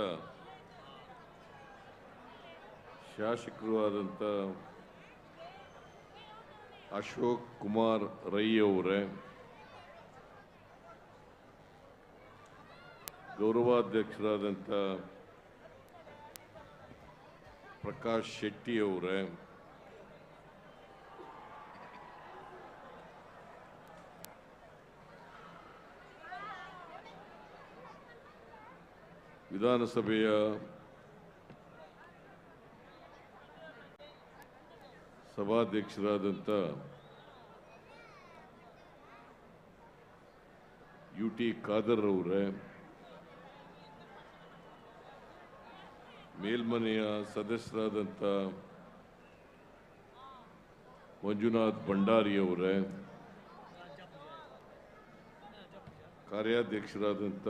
ಶಾಸಕರು ಆದಂಥ ಅಶೋಕ್ ಕುಮಾರ್ ರೈ ಅವರೇ, ಗೌರವಾಧ್ಯಕ್ಷರಾದಂಥ ಪ್ರಕಾಶ್ ಶೆಟ್ಟಿ ಅವರೇ, ವಿಧಾನಸಭೆಯ ಸಭಾಧ್ಯಕ್ಷರಾದಂಥ UT ಖಾದರ್ ಅವರೇ, ಮೇಲ್ಮನೆಯ ಸದಸ್ಯರಾದಂಥ ಮಂಜುನಾಥ್ ಭಂಡಾರಿ ಅವರೇ, ಕಾರ್ಯಾಧ್ಯಕ್ಷರಾದಂಥ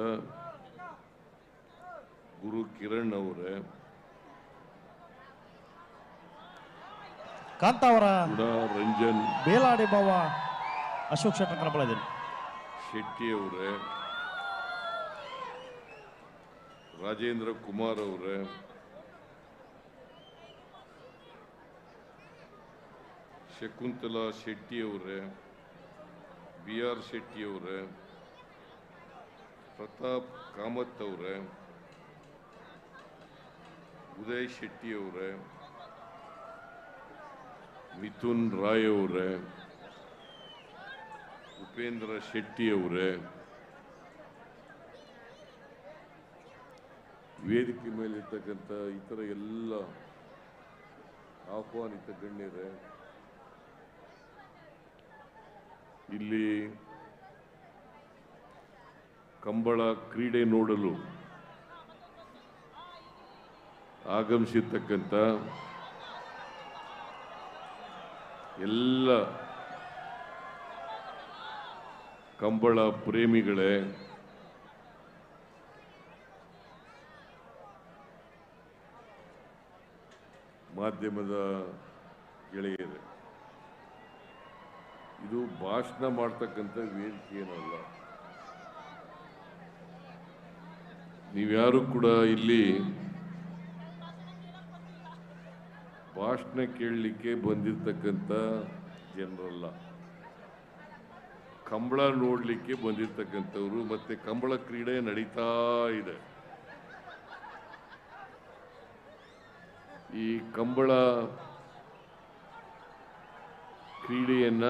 ಗುರು ಕಿರಣ್ ಅವರೇ, ಕಾಂತಾವರ ರಂಜನ್ ಬೇಲಾಡಿ ಬಾವ ಅಶೋಕ್ ಶೆಟ್ಟರ್ ಕನಪಳಿದ್ದೀನಿ ಶೆಟ್ಟಿ ಅವರೇ, ರಾಜೇಂದ್ರ ಕುಮಾರ್ ಅವರೇ, ಶಕುಂತಲಾ ಶೆಟ್ಟಿ ಅವರೇ, BR ಶೆಟ್ಟಿ ಅವರೇ, ಪ್ರತಾಪ್ ಕಾಮತ್ ಅವರೇ, ಉದಯ್ ಶೆಟ್ಟಿ ಅವರೇ, ಮಿಥುನ್ ರಾಯ್ ಅವರೇ, ಉಪೇಂದ್ರ ಶೆಟ್ಟಿ ಅವರೇ, ವೇದಿಕೆ ಮೇಲಿರ್ತಕ್ಕಂಥ ಇತರ ಎಲ್ಲ ಆಹ್ವಾನಿತ ಗಣ್ಯರೇ, ಇಲ್ಲಿ ಕಂಬಳ ಕ್ರೀಡೆ ನೋಡಲು ಆಗಮಿಸಿರ್ತಕ್ಕಂಥ ಎಲ್ಲ ಕಂಬಳ ಪ್ರೇಮಿಗಳೇ, ಮಾಧ್ಯಮದ ಗೆಳೆಯರೇ, ಇದು ಭಾಷಣ ಮಾಡ್ತಕ್ಕಂಥ ವೇದಿಕೆ ಏನಲ್ಲ. ನೀವ್ಯಾರು ಕೂಡ ಇಲ್ಲಿ ಭಾಷಣ ಕೇಳಲಿಕ್ಕೆ ಬಂದಿರತಕ್ಕಂಥ ಜನರಲ್ಲ, ಕಂಬಳ ನೋಡಲಿಕ್ಕೆ ಬಂದಿರತಕ್ಕಂಥವ್ರು. ಮತ್ತೆ ಕಂಬಳ ಕ್ರೀಡೆ ನಡೀತಾ ಇದೆ. ಈ ಕಂಬಳ ಕ್ರೀಡೆಯನ್ನ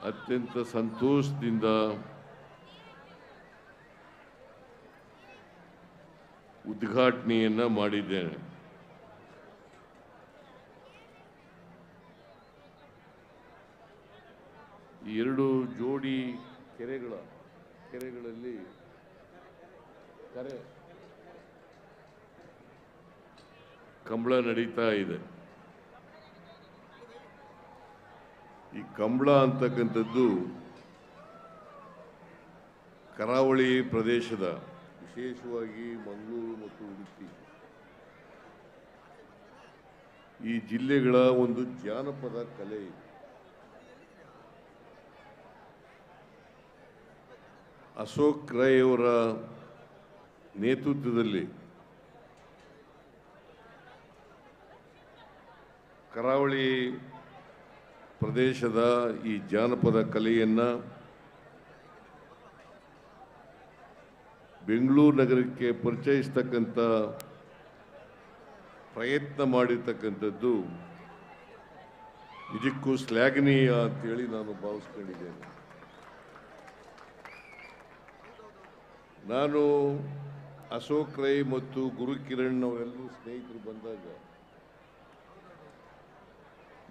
ಅತ್ಯಂತ ಸಂತೋಷದಿಂದ ಉದ್ಘಾಟನೆಯನ್ನ ಮಾಡಿದ್ದೇನೆ. ಈ ಎರಡು ಜೋಡಿ ಕೆರೆಗಳಲ್ಲಿ ಕಂಬಳ ನಡೀತಾ ಇದೆ. ಈ ಕಂಬಳ ಅಂತಕ್ಕಂಥದ್ದು ಕರಾವಳಿ ಪ್ರದೇಶದ, ವಿಶೇಷವಾಗಿ ಮಂಗಳೂರು ಮತ್ತು ಉಡುಪಿ ಈ ಜಿಲ್ಲೆಗಳ ಒಂದು ಜಾನಪದ ಕಲೆ ಇದೆ. ಅಶೋಕ್ ರೈ ಅವರ ನೇತೃತ್ವದಲ್ಲಿ ಕರಾವಳಿ ಪ್ರದೇಶದ ಈ ಜಾನಪದ ಕಲೆಯನ್ನು ಬೆಂಗಳೂರು ನಗರಕ್ಕೆ ಪರಿಚಯಿಸ್ತಕ್ಕಂಥ ಪ್ರಯತ್ನ ಮಾಡಿರ್ತಕ್ಕಂಥದ್ದು ನಿಜಕ್ಕೂ ಶ್ಲಾಘನೀಯ ಅಂತೇಳಿ ನಾನು ಭಾವಿಸ್ಕೊಂಡಿದ್ದೇನೆ. ನಾನು ಅಶೋಕ್ ರೈ ಮತ್ತು ಗುರು ಕಿರಣ್ ಅವರೆಲ್ಲರೂ ಸ್ನೇಹಿತರು ಬಂದಾಗ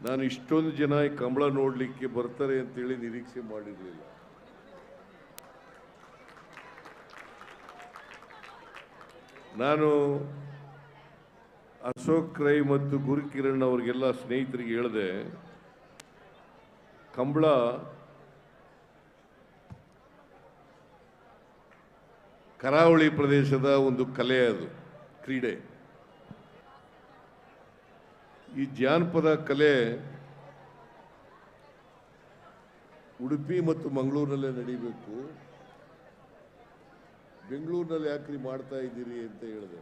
ನಾನು ಇಷ್ಟೊಂದು ಜನ ಈ ಕಂಬಳ ನೋಡಲಿಕ್ಕೆ ಬರ್ತಾರೆ ಅಂತೇಳಿ ನಿರೀಕ್ಷೆ ಮಾಡಿರಲಿಲ್ಲ. ನಾನು ಅಶೋಕ್ ರೈ ಮತ್ತು ಗುರು ಕಿರಣ್ ಅವರಿಗೆಲ್ಲ ಸ್ನೇಹಿತರಿಗೆ ಹೇಳಿದೆ, ಕಂಬಳ ಕರಾವಳಿ ಪ್ರದೇಶದ ಒಂದು ಕಲೆ, ಅದು ಕ್ರೀಡೆ. ಈ ಜಾನಪದ ಕಲೆ ಉಡುಪಿ ಮತ್ತು ಮಂಗಳೂರಿನಲ್ಲೇ ನಡೀಬೇಕು, ಬೆಂಗಳೂರಿನಲ್ಲಿ ಯಾಕ್ರಿ ಮಾಡ್ತಾ ಇದ್ದೀರಿ ಅಂತ ಹೇಳಿದೆ.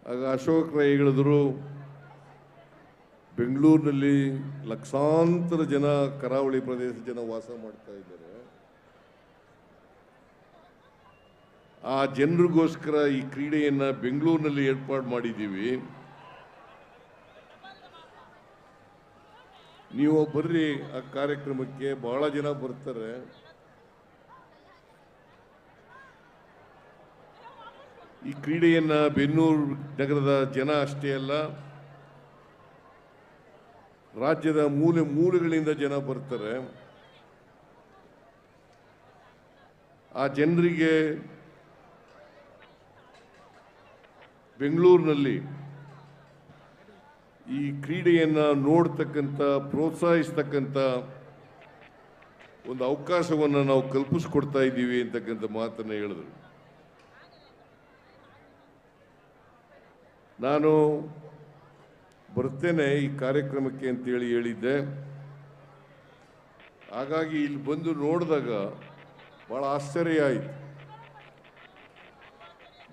ಆಗ ಅಶೋಕ್ ರೈ ಹೇಳಿದ್ರು, ಬೆಂಗಳೂರಿನಲ್ಲಿ ಲಕ್ಷಾಂತರ ಜನ ಕರಾವಳಿ ಪ್ರದೇಶದ ಜನ ವಾಸ ಮಾಡ್ತಾ ಇದ್ದಾರೆ, ಆ ಜನರಿಗೋಸ್ಕರ ಈ ಕ್ರೀಡೆಯನ್ನ ಬೆಂಗಳೂರಿನಲ್ಲಿ ಏರ್ಪಾಡು ಮಾಡಿದ್ದೀವಿ, ನೀವು ಬರ್ರಿ ಆ ಕಾರ್ಯಕ್ರಮಕ್ಕೆ, ಬಹಳ ಜನ ಬರ್ತಾರೆ, ಈ ಕ್ರೀಡೆಯನ್ನು ಬೆನ್ನೂರು ನಗರದ ಜನ ಅಷ್ಟೇ ಅಲ್ಲ, ರಾಜ್ಯದ ಮೂಲೆ ಮೂಲೆಗಳಿಂದ ಜನ ಬರ್ತಾರೆ. ಆ ಜನರಿಗೆ ಬೆಂಗಳೂರಿನಲ್ಲಿ ಈ ಕ್ರೀಡೆಯನ್ನು ನೋಡ್ತಕ್ಕಂಥ, ಪ್ರೋತ್ಸಾಹಿಸ್ತಕ್ಕಂಥ ಒಂದು ಅವಕಾಶವನ್ನು ನಾವು ಕಲ್ಪಿಸ್ಕೊಡ್ತಾ ಇದ್ದೀವಿ ಅಂತಕ್ಕಂಥ ಮಾತನ್ನು ಹೇಳಿದ್ರು. ನಾನು ಬರ್ತೇನೆ ಈ ಕಾರ್ಯಕ್ರಮಕ್ಕೆ ಅಂತೇಳಿ ಹೇಳಿದ್ದೆ. ಹಾಗಾಗಿ ಇಲ್ಲಿ ಬಂದು ನೋಡಿದಾಗ ಭಾಳ ಆಶ್ಚರ್ಯ ಆಯಿತು.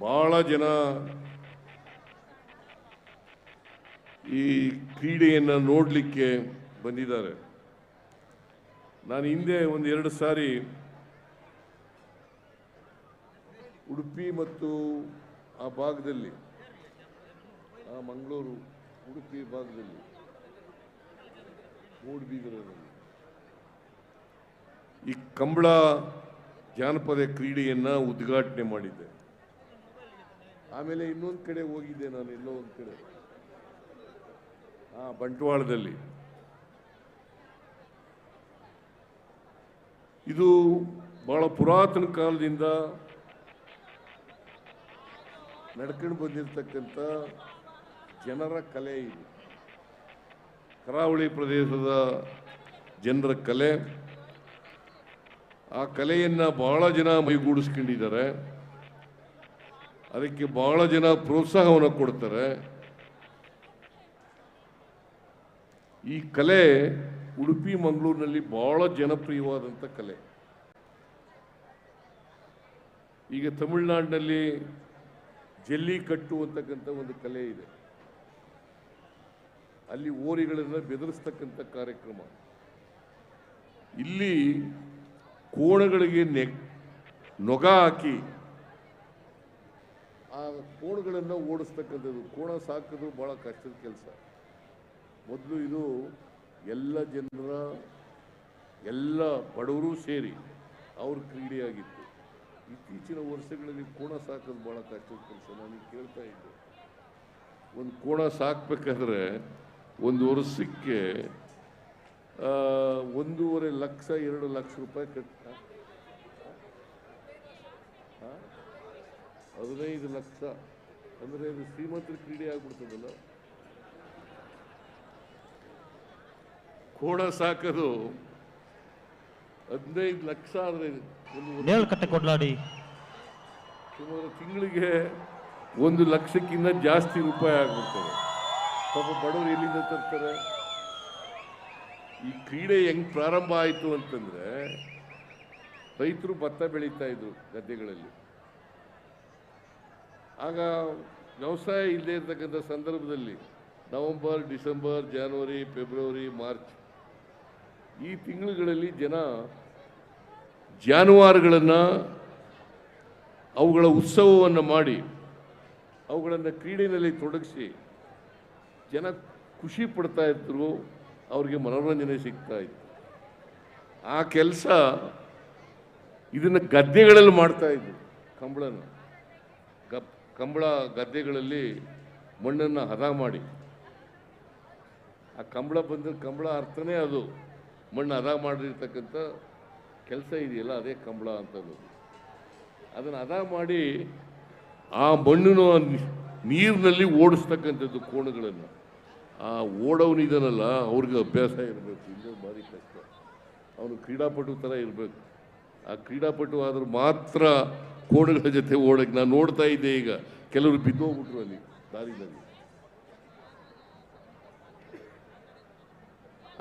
ಭಾಳ ಜನ ಈ ಕ್ರೀಡೆಯನ್ನು ನೋಡಲಿಕ್ಕೆ ಬಂದಿದ್ದಾರೆ. ನಾನು ಹಿಂದೆ ಒಂದು 2 ಸಾರಿ ಉಡುಪಿ ಮತ್ತು ಆ ಭಾಗದಲ್ಲಿ, ಆ ಮಂಗಳೂರು ಉಡುಪಿ ಭಾಗದಲ್ಲಿ, ಮೂಡುಬಿದಿರೆಯಲ್ಲಿ ಈ ಕಂಬಳ ಜಾನಪದ ಕ್ರೀಡೆಯನ್ನು ಉದ್ಘಾಟನೆ ಮಾಡಿದ್ದೆ. ಆಮೇಲೆ ಇನ್ನೊಂದು ಕಡೆ ಹೋಗಿದ್ದೆ ನಾನು, ಎಲ್ಲೋ ಒಂದು ಕಡೆ ಬಂಟ್ವಾಳದಲ್ಲಿ. ಇದು ಬಹಳ ಪುರಾತನ ಕಾಲದಿಂದ ನಡ್ಕೊಂಡು ಬಂದಿರತಕ್ಕಂಥ ಜನರ ಕಲೆ. ಇದು ಕರಾವಳಿ ಪ್ರದೇಶದ ಜನರ ಕಲೆ. ಆ ಕಲೆಯನ್ನು ಬಹಳ ಜನ ಮೈಗೂಡಿಸ್ಕೊಂಡಿದ್ದಾರೆ. ಅದಕ್ಕೆ ಬಹಳ ಜನ ಪ್ರೋತ್ಸಾಹವನ್ನು ಕೊಡ್ತಾರೆ. ಈ ಕಲೆ ಉಡುಪಿ ಮಂಗಳೂರಿನಲ್ಲಿ ಬಹಳ ಜನಪ್ರಿಯವಾದಂಥ ಕಲೆ. ಈಗ ತಮಿಳುನಾಡಿನಲ್ಲಿ ಜಲ್ಲಿಕಟ್ಟು ಅಂತಕ್ಕಂಥ ಒಂದು ಕಲೆ ಇದೆ. ಅಲ್ಲಿ ಓರಿಗಳನ್ನು ಬೆದರಿಸ್ತಕ್ಕಂಥ ಕಾರ್ಯಕ್ರಮ. ಇಲ್ಲಿ ಕೋಣಗಳಿಗೆ ನೊಗ ಹಾಕಿ ಆ ಕೋಣಗಳನ್ನು ಓಡಿಸ್ತಕ್ಕಂಥದ್ದು. ಕೋಣ ಸಾಕೋದು ಬಹಳ ಕಷ್ಟದ ಕೆಲಸ. ಮೊದಲು ಇದು ಎಲ್ಲ ಜನರ, ಎಲ್ಲ ಬಡವರು ಸೇರಿ ಅವ್ರ ಕ್ರೀಡೆಯಾಗಿತ್ತು. ಇತ್ತೀಚಿನ ವರ್ಷಗಳಲ್ಲಿ ಕೋಣ ಸಾಕೋದು ಭಾಳ ಕಷ್ಟದ ಕೆಲಸ. ನನಗೆ ಕೇಳ್ತಾ ಇದ್ದೆ, ಒಂದು ಕೋಣ ಸಾಕಬೇಕಾದ್ರೆ ಒಂದು ವರ್ಷಕ್ಕೆ 1.5 ಲಕ್ಷ 2 ಲಕ್ಷ ರೂಪಾಯಿ ಕಟ್ಟ, 15 ಲಕ್ಷ ಅಂದರೆ ಇದು ಶ್ರೀಮಂತರ ಕ್ರೀಡೆ ಆಗ್ಬಿಡ್ತದಲ್ಲ. ಕೋಣ ಸಾಕೋದು 15 ಲಕ್ಷ ಆದರೆ ನೇಲ್ಕಟ್ಟೆ ಕೊಡ್ಲಾಡಿ ಸುಮಾರು ತಿಂಗಳಿಗೆ 1 ಲಕ್ಷಕ್ಕಿಂತ ಜಾಸ್ತಿ ರೂಪಾಯಿ ಆಗ್ಬಿಡ್ತದೆ. ಪಾಪ ಬಡವರು ಎಲ್ಲಿಂದ ತರ್ತಾರೆ? ಈ ಕ್ರೀಡೆ ಹೆಂಗ್ ಪ್ರಾರಂಭ ಆಯಿತು ಅಂತಂದ್ರೆ, ರೈತರು ಭತ್ತ ಬೆಳೀತಾ ಇದ್ರು ಗದ್ದೆಗಳಲ್ಲಿ. ಆಗ ವ್ಯವಸಾಯ ಇಲ್ಲದೆ ಇರತಕ್ಕಂಥ ಸಂದರ್ಭದಲ್ಲಿ ನವೆಂಬರ್, ಡಿಸೆಂಬರ್, ಜನವರಿ, ಫೆಬ್ರವರಿ, ಮಾರ್ಚ್ ಈ ತಿಂಗಳುಗಳಲ್ಲಿ ಜನ ಜಾನುವಾರುಗಳನ್ನು, ಅವುಗಳ ಉತ್ಸವವನ್ನು ಮಾಡಿ ಅವುಗಳನ್ನು ಕ್ರೀಡೆಯಲ್ಲಿ ತೊಡಗಿಸಿ ಜನ ಖುಷಿ ಪಡ್ತಾ ಇದ್ರು. ಅವ್ರಿಗೆ ಮನೋರಂಜನೆ ಸಿಗ್ತಾ ಇತ್ತು. ಆ ಕೆಲಸ ಇದನ್ನು ಗದ್ದೆಗಳಲ್ಲಿ ಮಾಡ್ತಾ ಇದ್ರು. ಕಂಬಳನ ಕಂಬಳ ಗದ್ದೆಗಳಲ್ಲಿ ಮಣ್ಣನ್ನು ಹದ ಮಾಡಿ, ಆ ಕಂಬಳ ಬಂದ ಕಂಬಳ ಅರ್ಥನೇ ಅದು. ಮಣ್ಣು ಹದ ಮಾಡಿರ್ತಕ್ಕಂಥ ಕೆಲಸ ಇದೆಯಲ್ಲ, ಅದೇ ಕಂಬಳ ಅಂತದ್ದು. ಅದನ್ನು ಹದ ಮಾಡಿ ಆ ಮಣ್ಣನ್ನು ನೀರಿನಲ್ಲಿ ಓಡಿಸ್ತಕ್ಕಂಥದ್ದು ಕೋಣಗಳನ್ನು. ಆ ಓಡೋನಿದನಲ್ಲ, ಅವ್ರಿಗೆ ಅಭ್ಯಾಸ ಇರಬೇಕು. ಇಲ್ಲೇ ಭಾರಿ ಕಷ್ಟ. ಅವನು ಕ್ರೀಡಾಪಟು ಥರ ಇರಬೇಕು. ಆ ಕ್ರೀಡಾಪಟು ಆದರೂ ಮಾತ್ರ ಕೋಣಗಳ ಜೊತೆ ಓಡಕ್ಕೆ. ನಾನು ನೋಡ್ತಾ ಇದ್ದೆ, ಈಗ ಕೆಲವರು ಬಿದ್ದೋಗ್ಬಿಟ್ರು ಅಲ್ಲಿ ದಾರಿನಲ್ಲಿ.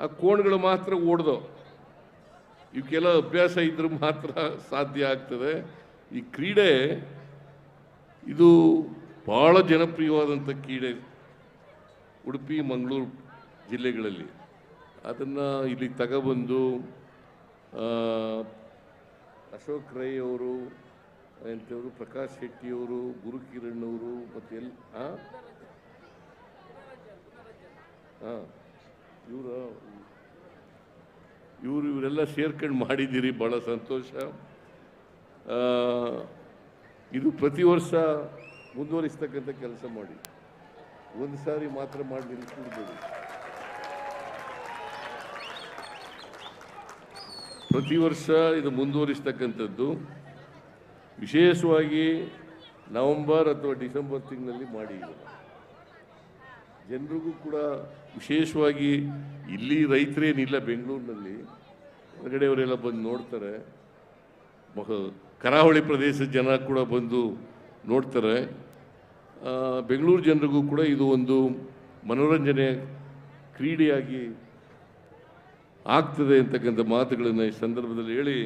ಆ ಕೋಣಗಳು ಮಾತ್ರ ಓಡ್ದೋ. ಇವಕ್ಕೆಲ್ಲ ಅಭ್ಯಾಸ ಇದ್ರೆ ಮಾತ್ರ ಸಾಧ್ಯ ಆಗ್ತದೆ. ಈ ಕ್ರೀಡೆ ಇದು ಭಾಳ ಜನಪ್ರಿಯವಾದಂಥ ಕ್ರೀಡೆ ಉಡುಪಿ ಮಂಗಳೂರು ಜಿಲ್ಲೆಗಳಲ್ಲಿ. ಅದನ್ನು ಇಲ್ಲಿ ತಗೊಬಂದು ಅಶೋಕ್ ರೈ ಅವರು ಎಂಥವರು, ಪ್ರಕಾಶ್ ಶೆಟ್ಟಿಯವರು, ಗುರುಕಿರಣ್ ಅವರು, ಮತ್ತು ಇವರೆಲ್ಲ ಸೇರ್ಕೊಂಡು ಮಾಡಿದ್ದೀರಿ. ಭಾಳ ಸಂತೋಷ. ಇದು ಪ್ರತಿ ವರ್ಷ ಮುಂದುವರಿಸ್ತಕ್ಕಂಥ ಕೆಲಸ ಮಾಡಿ. ಒಂದು ಸಾರಿ ಮಾತ್ರ ಮಾಡಿ ನಿಲ್ಲಿಸ್ಬಿಡ್ಬೇಡಿ. ಪ್ರತಿ ವರ್ಷ ಇದು ಮುಂದುವರಿಸ್ತಕ್ಕಂಥದ್ದು. ವಿಶೇಷವಾಗಿ ನವೆಂಬರ್ ಅಥವಾ ಡಿಸೆಂಬರ್ ತಿಂಗಳಲ್ಲಿ ಮಾಡಿ. ಜನರಿಗೂ ಕೂಡ ವಿಶೇಷವಾಗಿ ಇಲ್ಲಿ ರೈತರೇನಿಲ್ಲ, ಬೆಂಗಳೂರಿನಲ್ಲಿ ಹೊರಗಡೆಯವರೆಲ್ಲ ಬಂದು ನೋಡ್ತಾರೆ. ಕರಾವಳಿ ಪ್ರದೇಶದ ಜನ ಕೂಡ ಬಂದು ನೋಡ್ತಾರೆ. ಬೆಂಗಳೂರು ಜನರಿಗೂ ಕೂಡ ಇದು ಒಂದು ಮನೋರಂಜನೆ ಕ್ರೀಡೆಯಾಗಿ ಆಗ್ತದೆ ಅಂತಕ್ಕಂಥ ಮಾತುಗಳನ್ನು ಈ ಸಂದರ್ಭದಲ್ಲಿ ಹೇಳಿ,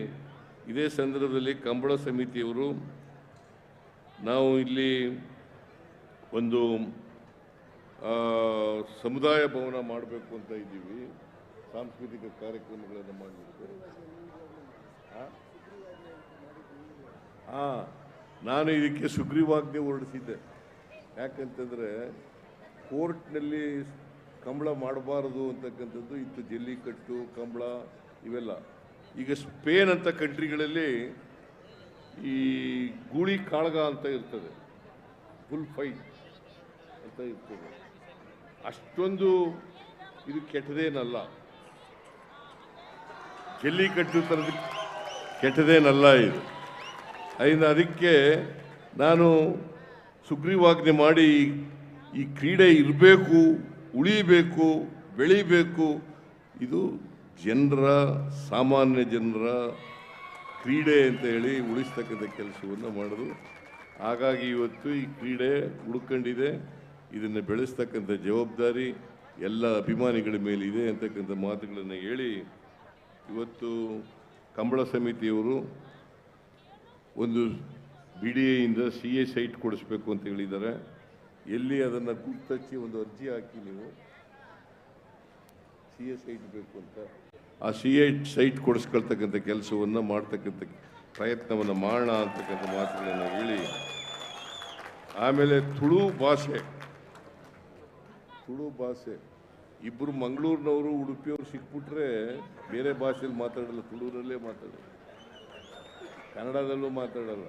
ಇದೇ ಸಂದರ್ಭದಲ್ಲಿ ಕಂಬಳ ಸಮಿತಿಯವರು ನಾವು ಇಲ್ಲಿ ಒಂದು ಸಮುದಾಯ ಭವನ ಮಾಡಬೇಕು ಅಂತ ಇದ್ದೀವಿ. ಸಾಂಸ್ಕೃತಿಕ ಕಾರ್ಯಕ್ರಮಗಳನ್ನು ಮಾಡಬೇಕು. ನಾನು ಇದಕ್ಕೆ ಸುಗ್ರೀವಾಜ್ಞೆ ಹೊರಡಿಸಿದ್ದೆ. ಯಾಕಂತಂದರೆ ಕೋರ್ಟ್ನಲ್ಲಿ ಕಂಬಳ ಮಾಡಬಾರದು ಅಂತಕ್ಕಂಥದ್ದು ಇತ್ತು. ಜಲ್ಲಿಕಟ್ಟು, ಕಂಬಳ ಇವೆಲ್ಲ. ಈಗ ಸ್ಪೇನ್ ಅಂತ ಕಂಟ್ರಿಗಳಲ್ಲಿ ಈ ಗೂಳಿ ಕಾಳಗ ಅಂತ ಇರ್ತದೆ, ಬುಲ್ ಫೈಟ್ ಅಂತ ಇರ್ತದೆ. ಅಷ್ಟೊಂದು ಇದು ಕೆಟ್ಟದೇನಲ್ಲ, ಜಲ್ಲಿಕಟ್ಟು ಥರದ ಕೆಟ್ಟದೇನಲ್ಲ ಇದು. ಅದಕ್ಕೆ ನಾನು ಸುಗ್ರೀವಾಜ್ಞೆ ಮಾಡಿ ಈ ಕ್ರೀಡೆ ಇರಬೇಕು, ಉಳಿಬೇಕು, ಬೆಳಿಬೇಕು. ಇದು ಜನರ, ಸಾಮಾನ್ಯ ಜನರ ಕ್ರೀಡೆ ಅಂತ ಹೇಳಿ ಉಳಿಸ್ತಕ್ಕಂಥ ಕೆಲಸವನ್ನು ಮಾಡೋದು. ಹಾಗಾಗಿ ಇವತ್ತು ಈ ಕ್ರೀಡೆ ಉಳ್ಕೊಂಡಿದೆ. ಇದನ್ನು ಬೆಳೆಸ್ತಕ್ಕಂಥ ಜವಾಬ್ದಾರಿ ಎಲ್ಲ ಅಭಿಮಾನಿಗಳ ಮೇಲಿದೆ ಅಂತಕ್ಕಂಥ ಮಾತುಗಳನ್ನು ಹೇಳಿ, ಇವತ್ತು ಕಂಬಳ ಸಮಿತಿಯವರು ಒಂದು BDAಯಿಂದ CA ಸೈಟ್ ಕೊಡಿಸ್ಬೇಕು ಅಂತ ಹೇಳಿದ್ದಾರೆ. ಎಲ್ಲಿ ಅದನ್ನು ಗುರ್ತಚ್ಚಿ ಒಂದು ಅರ್ಜಿ ಹಾಕಿ ನೀವು CA ಸೈಟ್ ಬೇಕು ಅಂತ, ಆ CA ಸೈಟ್ ಕೊಡಿಸ್ಕೊಳ್ತಕ್ಕಂಥ ಕೆಲಸವನ್ನು ಮಾಡ್ತಕ್ಕಂಥ ಪ್ರಯತ್ನವನ್ನು ಮಾಡೋಣ ಅಂತಕ್ಕಂಥ ಮಾತುಗಳನ್ನು ಹೇಳಿ, ಆಮೇಲೆ ತುಳು ಭಾಷೆ ಇಬ್ಬರು ಮಂಗಳೂರಿನವರು ಉಡುಪಿಯವರು ಸಿಕ್ಬಿಟ್ರೆ ಬೇರೆ ಭಾಷೆಯಲ್ಲಿ ಮಾತಾಡಲ್ಲ, ತುಳುರಲ್ಲೇ ಮಾತಾಡೋದು, ಕನ್ನಡದಲ್ಲೂ ಮಾತಾಡಲ್ಲ.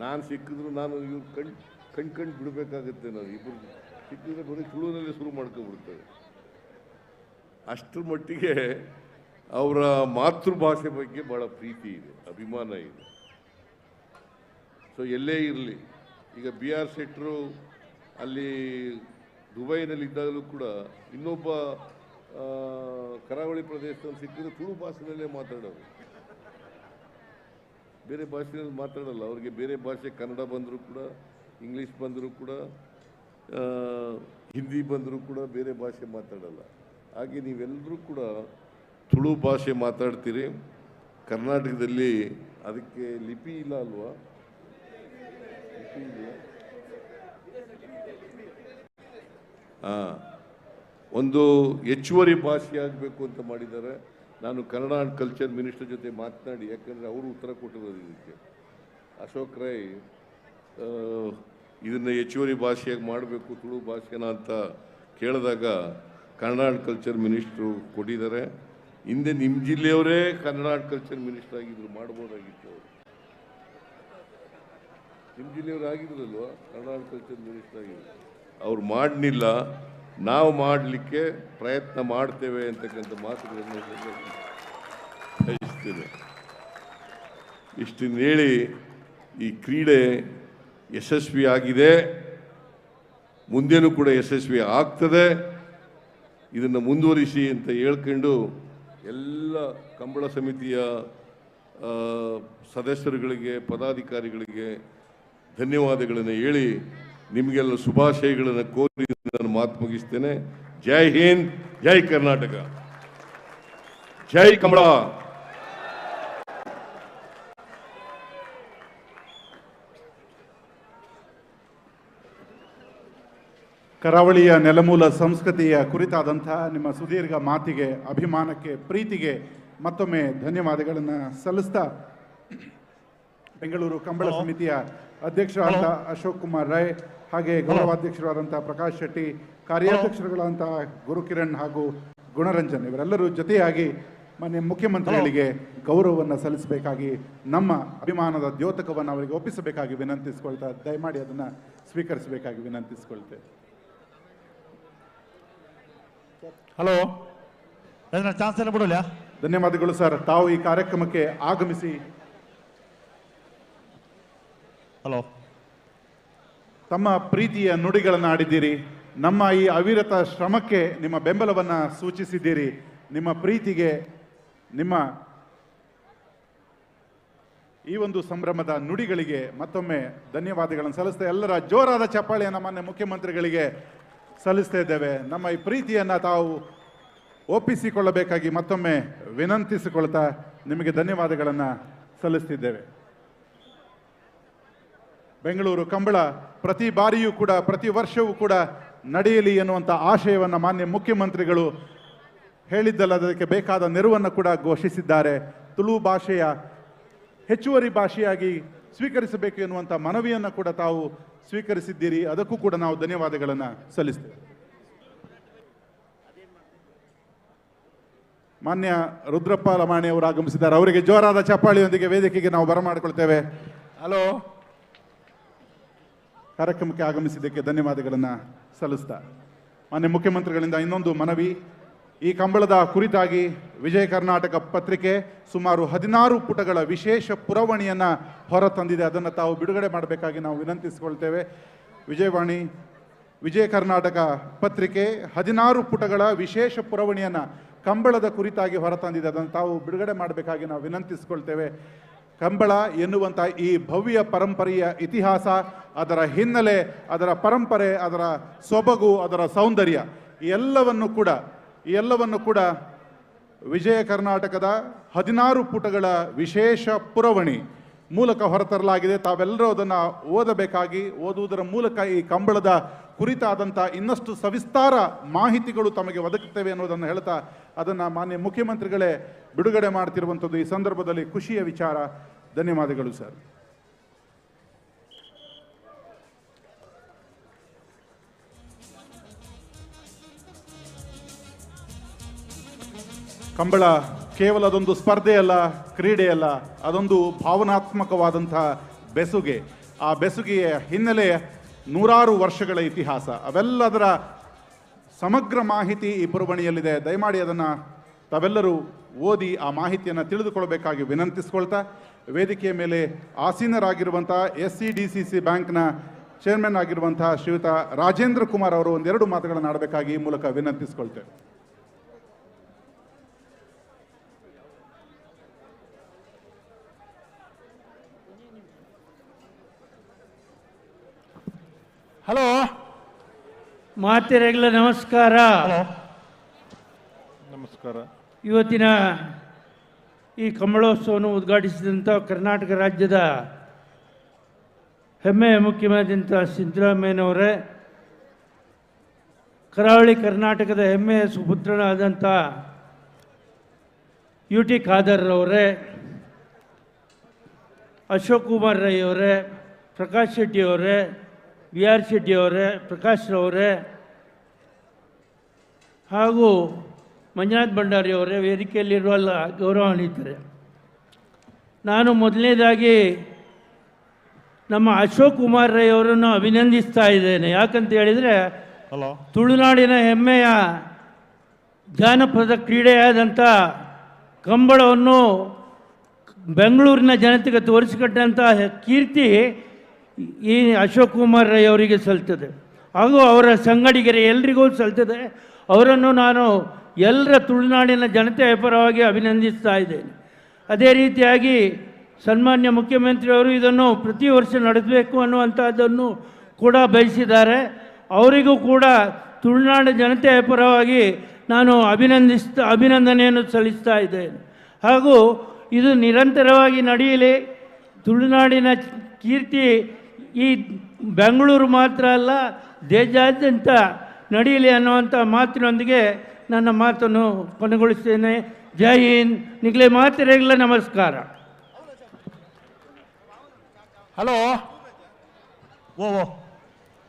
ನಾನು ಸಿಕ್ಕಿದ್ರು ನಾನು ಇವ್ರು ಕಣ್ ಬಿಡಬೇಕಾಗುತ್ತೆ. ನಾನು ಇಬ್ಬರು ಸಿಕ್ಕಿದ್ರೆ ಬರೀ ತುಳುನಲ್ಲೇ ಶುರು ಮಾಡ್ಕೊಬಿಡ್ತಾರೆ. ಅಷ್ಟರ ಮಟ್ಟಿಗೆ ಅವರ ಮಾತೃಭಾಷೆ ಬಗ್ಗೆ ಭಾಳ ಪ್ರೀತಿ ಇದೆ, ಅಭಿಮಾನ ಇದೆ. ಸೊ ಎಲ್ಲೇ ಇರಲಿ, ಈಗ BR ಶೆಟ್ಟರು ಅಲ್ಲಿ ದುಬೈನಲ್ಲಿದ್ದಾಗಲೂ ಕೂಡ ಇನ್ನೊಬ್ಬ ಕರಾವಳಿ ಪ್ರದೇಶದಲ್ಲಿ ಸಿಕ್ಕಿದ್ರೆ ತುಳು ಭಾಷೆಯಲ್ಲೇ ಮಾತಾಡೋರು, ಬೇರೆ ಭಾಷೆಯಲ್ಲಿ ಮಾತಾಡಲ್ಲ. ಅವ್ರಿಗೆ ಬೇರೆ ಭಾಷೆ ಕನ್ನಡ ಬಂದರೂ ಕೂಡ, ಇಂಗ್ಲೀಷ್ ಬಂದರೂ ಕೂಡ, ಹಿಂದಿ ಬಂದರೂ ಕೂಡ ಬೇರೆ ಭಾಷೆ ಮಾತಾಡಲ್ಲ. ಹಾಗೆ ನೀವೆಲ್ಲರೂ ಕೂಡ ತುಳು ಭಾಷೆ ಮಾತಾಡ್ತೀರಿ. ಕರ್ನಾಟಕದಲ್ಲಿ ಅದಕ್ಕೆ ಲಿಪಿ ಇಲ್ಲ ಅಲ್ವಾ? ಲಿಪಿ ಇದೆಯಾ? ಒಂದು ಹೆಚ್ಚುವರಿ ಭಾಷೆ ಆಗಬೇಕು ಅಂತ ಮಾಡಿದ್ದಾರೆ. ನಾನು ಕನ್ನಡ ಆ್ಯಂಡ್ ಕಲ್ಚರ್ ಮಿನಿಸ್ಟರ್ ಜೊತೆ ಮಾತನಾಡಿ, ಯಾಕಂದರೆ ಅವರು ಉತ್ತರ ಕೊಟ್ಟಿರೋದು ಇದಕ್ಕೆ. ಅಶೋಕ್ ರೈ ಇದನ್ನು ಹೆಚ್ಚುವರಿ ಭಾಷೆಯಾಗಿ ಮಾಡಬೇಕು ತುಳು ಭಾಷೆನ ಅಂತ ಕೇಳಿದಾಗ ಕನ್ನಡ ಆ್ಯಂಡ್ ಕಲ್ಚರ್ ಮಿನಿಸ್ಟ್ರು ಕೊಟ್ಟಿದ್ದಾರೆ. ಹಿಂದೆ ನಿಮ್ಮ ಜಿಲ್ಲೆಯವರೇ ಕನ್ನಡ ಆ್ಯಂಡ್ ಕಲ್ಚರ್ ಮಿನಿಸ್ಟರ್ ಆಗಿದ್ರು, ಮಾಡ್ಬೋದಾಗಿತ್ತು ಅವರು. ನಿಮ್ಮ ಜಿಲ್ಲೆಯವರು ಆಗಿದ್ರಲ್ವ ಕನ್ನಡ ಆ್ಯಂಡ್ ಕಲ್ಚರ್ ಮಿನಿಸ್ಟರ್ ಆಗಿದ್ರು. ಅವ್ರು ಮಾಡಲಿಲ್ಲ, ನಾವು ಮಾಡಲಿಕ್ಕೆ ಪ್ರಯತ್ನ ಮಾಡ್ತೇವೆ ಅಂತಕ್ಕಂಥ ಮಾತುಗಳನ್ನು ಬಯಸ್ತೇನೆ. ಇಷ್ಟನ್ನು ಹೇಳಿ, ಈ ಕ್ರೀಡೆ ಯಶಸ್ವಿ ಆಗಿದೆ, ಮುಂದೇನೂ ಕೂಡ ಯಶಸ್ವಿ ಆಗ್ತದೆ. ಇದನ್ನು ಮುಂದುವರಿಸಿ ಅಂತ ಹೇಳ್ಕೊಂಡು ಎಲ್ಲ ಕಂಬಳ ಸಮಿತಿಯ ಸದಸ್ಯರುಗಳಿಗೆ, ಪದಾಧಿಕಾರಿಗಳಿಗೆ ಧನ್ಯವಾದಗಳನ್ನು ಹೇಳಿ ನಿಮಗೆಲ್ಲ ಶುಭಾಶಯಗಳನ್ನು ಕೋರಿ ನಾನು ಮಾತು ಮುಗಿಸ್ತೇನೆ. ಜೈ ಹಿಂದ್, ಜೈ ಕರ್ನಾಟಕ, ಜೈ ಕಂಬಳ. ಕರಾವಳಿಯ ನೆಲಮೂಲ ಸಂಸ್ಕೃತಿಯ ಕುರಿತಾದಂತಹ ನಿಮ್ಮ ಸುದೀರ್ಘ ಮಾತಿಗೆ, ಅಭಿಮಾನಕ್ಕೆ, ಪ್ರೀತಿಗೆ ಮತ್ತೊಮ್ಮೆ ಧನ್ಯವಾದಗಳನ್ನು ಸಲ್ಲಿಸ್ತಾ, ಬೆಂಗಳೂರು ಕಂಬಳ ಸಮಿತಿಯ ಅಧ್ಯಕ್ಷರಾದಂಥ ಅಶೋಕ್ ಕುಮಾರ್ ರೈ, ಹಾಗೆ ಗೌರವಾಧ್ಯಕ್ಷರಾದಂಥ ಪ್ರಕಾಶ್ ಶೆಟ್ಟಿ, ಕಾರ್ಯಾಧ್ಯಕ್ಷರುಗಳಾದಂಥ ಗುರುಕಿರಣ್ ಹಾಗೂ ಗುಣರಂಜನ್ ಇವರೆಲ್ಲರೂ ಜೊತೆಯಾಗಿ ಮಾನ್ಯ ಮುಖ್ಯಮಂತ್ರಿಗಳಿಗೆ ಗೌರವವನ್ನು ಸಲ್ಲಿಸಬೇಕಾಗಿ, ನಮ್ಮ ಅಭಿಮಾನದ ದ್ಯೋತಕವನ್ನು ಅವರಿಗೆ ಒಪ್ಪಿಸಬೇಕಾಗಿ ವಿನಂತಿಸಿಕೊಳ್ತಾ, ದಯಮಾಡಿ ಅದನ್ನು ಸ್ವೀಕರಿಸಬೇಕಾಗಿ ವಿನಂತಿಸಿಕೊಳ್ತೇವೆ. ಹಲೋ, ಚಾನ್ಸ್ ಎಲ್ಲ ಬಿಡಲ್ಲ. ಧನ್ಯವಾದಗಳು ಸರ್, ತಾವು ಈ ಕಾರ್ಯಕ್ರಮಕ್ಕೆ ಆಗಮಿಸಿ ಹಲೋ ತಮ್ಮ ಪ್ರೀತಿಯ ನುಡಿಗಳನ್ನು ಆಡಿದ್ದೀರಿ. ನಮ್ಮ ಈ ಅವಿರತ ಶ್ರಮಕ್ಕೆ ನಿಮ್ಮ ಬೆಂಬಲವನ್ನು ಸೂಚಿಸಿದ್ದೀರಿ. ನಿಮ್ಮ ಪ್ರೀತಿಗೆ, ನಿಮ್ಮ ಈ ಒಂದು ಸಂಭ್ರಮದ ನುಡಿಗಳಿಗೆ ಮತ್ತೊಮ್ಮೆ ಧನ್ಯವಾದಗಳನ್ನು ಸಲ್ಲಿಸ್ತಾ ಎಲ್ಲರ ಜೋರಾದ ಚಪ್ಪಾಳೆಯನ್ನು ಮಾನ್ಯ ಮುಖ್ಯಮಂತ್ರಿಗಳಿಗೆ ಸಲ್ಲಿಸ್ತಾ ಇದ್ದೇವೆ. ನಮ್ಮ ಈ ಪ್ರೀತಿಯನ್ನು ತಾವು ಒಪ್ಪಿಸಿಕೊಳ್ಳಬೇಕಾಗಿ ಮತ್ತೊಮ್ಮೆ ವಿನಂತಿಸಿಕೊಳ್ತಾ ನಿಮಗೆ ಧನ್ಯವಾದಗಳನ್ನು ಸಲ್ಲಿಸ್ತಿದ್ದೇವೆ. ಬೆಂಗಳೂರು ಕಂಬಳ ಪ್ರತಿ ಬಾರಿಯೂ ಕೂಡ, ಪ್ರತಿ ವರ್ಷವೂ ಕೂಡ ನಡೆಯಲಿ ಎನ್ನುವಂಥ ಆಶಯವನ್ನು ಮಾನ್ಯ ಮುಖ್ಯಮಂತ್ರಿಗಳು ಹೇಳಿದ್ದಲ್ಲದಕ್ಕೆ ಬೇಕಾದ ನೆರವನ್ನು ಕೂಡ ಘೋಷಿಸಿದ್ದಾರೆ. ತುಳು ಭಾಷೆಯ ಹೆಚ್ಚುವರಿ ಭಾಷೆಯಾಗಿ ಸ್ವೀಕರಿಸಬೇಕು ಎನ್ನುವಂಥ ಮನವಿಯನ್ನು ಕೂಡ ತಾವು ಸ್ವೀಕರಿಸಿದ್ದೀರಿ. ಅದಕ್ಕೂ ಕೂಡ ನಾವು ಧನ್ಯವಾದಗಳನ್ನು ಸಲ್ಲಿಸ್ತೇವೆ. ಮಾನ್ಯ ರುದ್ರಪ್ಪ ಲಮಾಣಿ ಅವರು ಆಗಮಿಸಿದ್ದಾರೆ. ಅವರಿಗೆ ಜೋರಾದ ಚಪ್ಪಾಳಿಯೊಂದಿಗೆ ವೇದಿಕೆಗೆ ನಾವು ಬರಮಾಡಿಕೊಳ್ತೇವೆ. ಹಲೋ, ಕಾರ್ಯಕ್ರಮಕ್ಕೆ ಆಗಮಿಸಿದ್ದಕ್ಕೆ ಧನ್ಯವಾದಗಳನ್ನು ಸಲ್ಲಿಸ್ತಾ ಮಾನ್ಯ ಮುಖ್ಯಮಂತ್ರಿಗಳಿಂದ ಇನ್ನೊಂದು ಮನವಿ. ಈ ಕಂಬಳದ ಕುರಿತಾಗಿ ವಿಜಯ ಕರ್ನಾಟಕ ಪತ್ರಿಕೆ ಸುಮಾರು 16 ಪುಟಗಳ ವಿಶೇಷ ಪುರವಣಿಯನ್ನು ಹೊರತಂದಿದೆ. ಅದನ್ನು ತಾವು ಬಿಡುಗಡೆ ಮಾಡಬೇಕಾಗಿ ನಾವು ವಿನಂತಿಸಿಕೊಳ್ತೇವೆ. ವಿಜಯವಾಣಿ ವಿಜಯ ಕರ್ನಾಟಕ ಪತ್ರಿಕೆ 16 ಪುಟಗಳ ವಿಶೇಷ ಪುರವಣಿಯನ್ನು ಕಂಬಳದ ಕುರಿತಾಗಿ ಹೊರತಂದಿದೆ. ಅದನ್ನು ತಾವು ಬಿಡುಗಡೆ ಮಾಡಬೇಕಾಗಿ ನಾವು ವಿನಂತಿಸಿಕೊಳ್ತೇವೆ. ಕಂಬಳ ಎನ್ನುವಂಥ ಈ ಭವ್ಯ ಪರಂಪರೆಯ ಇತಿಹಾಸ, ಅದರ ಹಿನ್ನೆಲೆ, ಅದರ ಪರಂಪರೆ, ಅದರ ಸೊಬಗು, ಅದರ ಸೌಂದರ್ಯ ಈ ಎಲ್ಲವನ್ನು ಕೂಡ ವಿಜಯ ಕರ್ನಾಟಕದ 16 ಪುಟಗಳ ವಿಶೇಷ ಪುರವಣಿ ಮೂಲಕ ಹೊರತರಲಾಗಿದೆ. ತಾವೆಲ್ಲರೂ ಅದನ್ನು ಓದಬೇಕಾಗಿ, ಓದುವುದರ ಮೂಲಕ ಈ ಕಂಬಳದ ಕುರಿತಾದಂಥ ಇನ್ನಷ್ಟು ಸವಿಸ್ತಾರ ಮಾಹಿತಿಗಳು ತಮಗೆ ಒದಗುತ್ತವೆ ಅನ್ನೋದನ್ನು ಹೇಳ್ತಾ ಅದನ್ನು ಮಾನ್ಯ ಮುಖ್ಯಮಂತ್ರಿಗಳೇ ಬಿಡುಗಡೆ ಮಾಡ್ತಿರುವಂಥದ್ದು ಈ ಸಂದರ್ಭದಲ್ಲಿ ಖುಷಿಯ ವಿಚಾರ. ಧನ್ಯವಾದಗಳು ಸರ್. ಕಂಬಳ ಕೇವಲ ಅದೊಂದು ಸ್ಪರ್ಧೆಯಲ್ಲ, ಕ್ರೀಡೆಯಲ್ಲ, ಅದೊಂದು ಭಾವನಾತ್ಮಕವಾದಂಥ ಬೆಸುಗೆ. ಆ ಬೆಸುಗೆಯ ಹಿನ್ನೆಲೆ 100 ವರ್ಷಗಳ ಇತಿಹಾಸ, ಅವೆಲ್ಲದರ ಸಮಗ್ರ ಮಾಹಿತಿ ಈ ಪುರವಣಿಯಲ್ಲಿದೆ. ದಯಮಾಡಿ ಅದನ್ನು ತಾವೆಲ್ಲರೂ ಓದಿ ಆ ಮಾಹಿತಿಯನ್ನು ತಿಳಿದುಕೊಳ್ಬೇಕಾಗಿ ವಿನಂತಿಸ್ಕೊಳ್ತಾ ವೇದಿಕೆಯ ಮೇಲೆ ಆಸೀನರಾಗಿರುವಂಥ SCDCC ಬ್ಯಾಂಕ್ನ ಚೇರ್ಮನ್ ಆಗಿರುವಂಥ ಶ್ರೀಯುತ ರಾಜೇಂದ್ರ ಕುಮಾರ್ ಅವರು ಒಂದೆರಡು ಮಾತುಗಳನ್ನು ಆಡಬೇಕಾಗಿ ಈ ಮೂಲಕ ವಿನಂತಿಸ್ಕೊಳ್ತೇವೆ. ಹಲೋ ಮಾತೆರೆಗಳ ನಮಸ್ಕಾರ. ನಮಸ್ಕಾರ. ಇವತ್ತಿನ ಈ ಕಂಬಳೋತ್ಸವವನ್ನು ಉದ್ಘಾಟಿಸಿದಂಥ ಕರ್ನಾಟಕ ರಾಜ್ಯದ ಹೆಮ್ಮೆಯ ಮುಖ್ಯಮಂತ್ರಿ ಸಿದ್ದರಾಮಯ್ಯನವರೇ, ಕರಾವಳಿ ಕರ್ನಾಟಕದ ಹೆಮ್ಮೆಯ ಸುಪುತ್ರನಾದಂಥ UT ಖಾದರ್ ಅವರೇ, ಅಶೋಕ್ ಕುಮಾರ್ ರೈ ಅವರೇ, ಪ್ರಕಾಶ್ ಶೆಟ್ಟಿ ಅವರೇ, BR ಶೆಟ್ಟಿ ಅವರೇ, ಪ್ರಕಾಶ್ ಅವರೇ ಹಾಗೂ ಮಂಜುನಾಥ್ ಭಂಡಾರಿ ಅವರೇ, ವೇದಿಕೆಯಲ್ಲಿರುವ ಗೌರವಾನ್ವಿತರೆ, ನಾನು ಮೊದಲನೇದಾಗಿ ನಮ್ಮ ಅಶೋಕ್ ಕುಮಾರ್ ರೈ ಅವರನ್ನು ಅಭಿನಂದಿಸ್ತಾ ಇದ್ದೇನೆ. ಯಾಕಂತ ಹೇಳಿದರೆ ತುಳುನಾಡಿನ ಹೆಮ್ಮೆಯ ಜಾನಪದ ಕ್ರೀಡೆಯಾದಂಥ ಕಂಬಳವನ್ನು ಬೆಂಗಳೂರಿನ ಜನತೆಗೆ ತೋರಿಸಿಕೊಟ್ಟಂಥ ಕೀರ್ತಿ ಈ ಅಶೋಕ್ ಕುಮಾರ್ ರೈ ಅವರಿಗೆ ಸಲ್ತದೆ, ಹಾಗೂ ಅವರ ಸಂಗಡಿಗರ ಎಲ್ರಿಗೂ ಸಲ್ತದೆ. ಅವರನ್ನು ನಾನು ಎಲ್ಲರ ತುಳುನಾಡಿನ ಜನತೆಯ ಪರವಾಗಿ ಅಭಿನಂದಿಸ್ತಾ ಇದ್ದೇನೆ. ಅದೇ ರೀತಿಯಾಗಿ ಸನ್ಮಾನ್ಯ ಮುಖ್ಯಮಂತ್ರಿಯವರು ಇದನ್ನು ಪ್ರತಿ ವರ್ಷ ನಡೆಸಬೇಕು ಅನ್ನುವಂಥದ್ದನ್ನು ಕೂಡ ಬಯಸಿದ್ದಾರೆ. ಅವರಿಗೂ ಕೂಡ ತುಳುನಾಡು ಜನತೆಯ ಪರವಾಗಿ ನಾನು ಅಭಿನಂದನೆಯನ್ನು ಸಲ್ಲಿಸ್ತಾ ಇದ್ದೇನೆ. ಹಾಗೂ ಇದು ನಿರಂತರವಾಗಿ ನಡೆಯಲಿ, ತುಳುನಾಡಿನ ಕೀರ್ತಿ ಈ ಬೆಂಗಳೂರು ಮಾತ್ರ ಅಲ್ಲ ದೇಶಾದ್ಯಂತ ನಡೆಯಲಿ ಅನ್ನುವಂಥ ಮಾತಿನೊಂದಿಗೆ ನನ್ನ ಮಾತನ್ನು ಕೊನೆಗೊಳಿಸ್ತೇನೆ. ಜೈ ಹಿಂದ್. ನಿಗಲೇ ಮಾತಿರಲಿಲ್ಲ. ನಮಸ್ಕಾರ. ಹಲೋ ಓ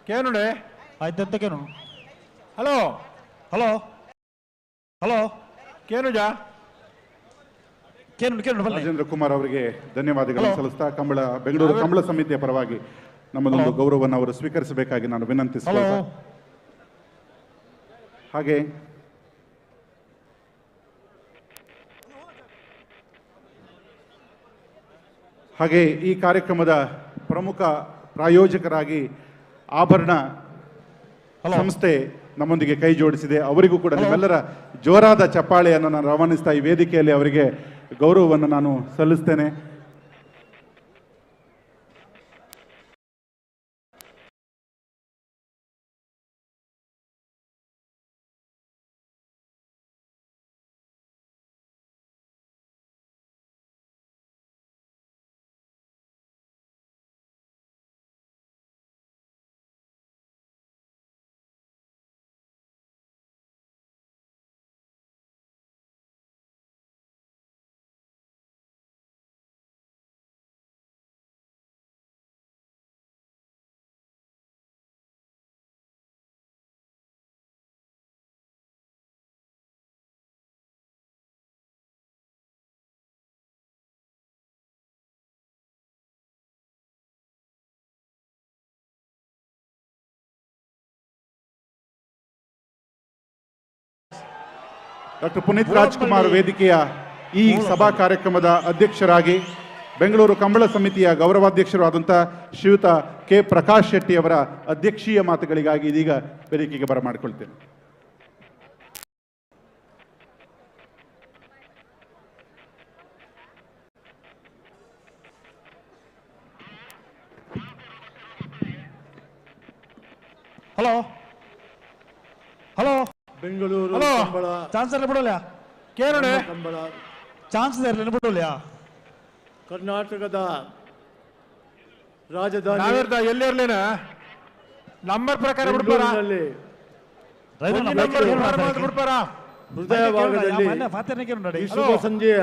ಕೇನುಡೆ ಆಯ್ತಂತ ಕೇನು. ಹಲೋ ಹಲೋ ಹಲೋ ಕೇನುಜ ರಾಜೇಂದ್ರ ಕುಮಾರ್ ಅವರಿಗೆ ಧನ್ಯವಾದಗಳನ್ನು ಸಲ್ಲಿಸ್ತಾ ಬೆಂಗಳೂರು ಕಂಬಳ ಸಮಿತಿಯ ಪರವಾಗಿ ನಮ್ಮದೊಂದು ಗೌರವವನ್ನು ಅವರು ಸ್ವೀಕರಿಸಬೇಕಾಗಿ ನಾನು ವಿನಂತಿಸ್ತೀನಿ. ಹಾಗೆ ಈ ಕಾರ್ಯಕ್ರಮದ ಪ್ರಮುಖ ಪ್ರಾಯೋಜಕರಾಗಿ ಆಭರಣ ಸಂಸ್ಥೆ ನಮ್ಮೊಂದಿಗೆ ಕೈ ಜೋಡಿಸಿದೆ. ಅವರಿಗೂ ಕೂಡ ನಿಮ್ಮೆಲ್ಲರ ಜೋರಾದ ಚಪ್ಪಾಳೆಯನ್ನು ನಾನು ರವಾನಿಸ್ತಾ ಈ ವೇದಿಕೆಯಲ್ಲಿ ಅವರಿಗೆ ಗೌರವವನ್ನು ನಾನು ಸಲ್ಲಿಸ್ತೇನೆ. ಡಾಕ್ಟರ್ ಪುನೀತ್ ರಾಜ್ಕುಮಾರ್ ವೇದಿಕೆಯ ಈ ಸಭಾ ಕಾರ್ಯಕ್ರಮದ ಅಧ್ಯಕ್ಷರಾಗಿ ಬೆಂಗಳೂರು ಕಂಬಳ ಸಮಿತಿಯ ಗೌರವಾಧ್ಯಕ್ಷರಾದಂಥ ಶ್ರೀಯುತ ಕೆ ಪ್ರಕಾಶ್ ಶೆಟ್ಟಿ ಅವರ ಅಧ್ಯಕ್ಷೀಯ ಮಾತುಗಳಿಗಾಗಿ ಇದೀಗ ವೇದಿಕೆಗೆ ಬರಮಾಡಿಕೊಳ್ತೇನೆ. Hello hello Bengaluru Kambala chance ಎಲ್ಲ ಬಿಡೋಲ್ಲ ಕೇಳೋಣ ಕಂಬಳ ಚಾನ್ಸ್ ಇರಲಿಲ್ಲ ಬಿಡೋಲ್ಲ ಕರ್ನಾಟಕದ ರಾಜಧಾನಿ ಎಲ್ಲಿರ್ಲೇನ ನಂಬರ್ ಪ್ರಕಾರ ಬೆಂಗಳೂರಿನಲ್ಲಿ ಹೃದಯ ಭಾಗದಲ್ಲಿ ಈ ಶುಭ ಸಂಜೆಯ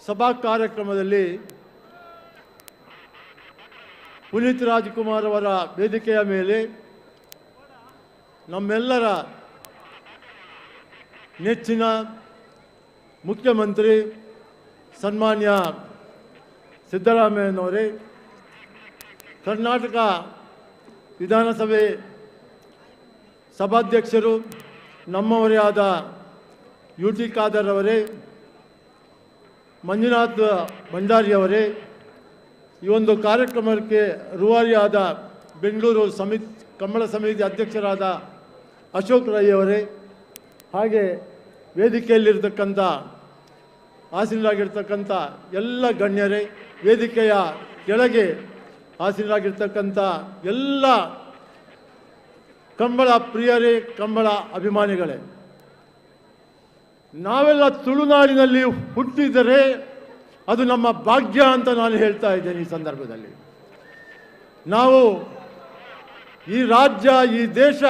ಸಭಾ ಕಾರ್ಯಕ್ರಮದಲ್ಲಿ ಪುನೀತ್ ರಾಜ್ಕುಮಾರ್ ಅವರ ವೇದಿಕೆಯ ಮೇಲೆ ನಮ್ಮೆಲ್ಲರ ನೆಚ್ಚಿನ ಮುಖ್ಯಮಂತ್ರಿ ಸನ್ಮಾನ್ಯ ಸಿದ್ದರಾಮಯ್ಯನವರೇ, ಕರ್ನಾಟಕ ವಿಧಾನಸಭೆ ಸಭಾಧ್ಯಕ್ಷರು ನಮ್ಮವರೇ ಆದ UT ಖಾದರ್ ಅವರೇ, ಮಂಜುನಾಥ್ ಭಂಡಾರಿಯವರೇ, ಈ ಒಂದು ಕಾರ್ಯಕ್ರಮಕ್ಕೆ ರೂವಾರಿಯಾದ ಬೆಂಗಳೂರು ಕಂಬಳ ಸಮಿತಿ ಅಧ್ಯಕ್ಷರಾದ ಅಶೋಕ್ ರೈ ಅವರೇ, ಹಾಗೆ ವೇದಿಕೆಯಲ್ಲಿರ್ತಕ್ಕಂಥ ಆಸೀನರಾಗಿರ್ತಕ್ಕಂಥ ಎಲ್ಲ ಗಣ್ಯರೇ, ವೇದಿಕೆಯ ಕೆಳಗೆ ಆಸೀನರಾಗಿರ್ತಕ್ಕಂಥ ಎಲ್ಲ ಕಂಬಳ ಪ್ರಿಯರೇ, ಕಂಬಳ ಅಭಿಮಾನಿಗಳೇ, ನಾವೆಲ್ಲ ತುಳುನಾಡಿನಲ್ಲಿ ಹುಟ್ಟಿದರೆ ಅದು ನಮ್ಮ ಭಾಗ್ಯ ಅಂತ ನಾನು ಹೇಳ್ತಾ ಇದ್ದೇನೆ. ಈ ಸಂದರ್ಭದಲ್ಲಿ ನಾವು ಈ ರಾಜ್ಯ, ಈ ದೇಶ,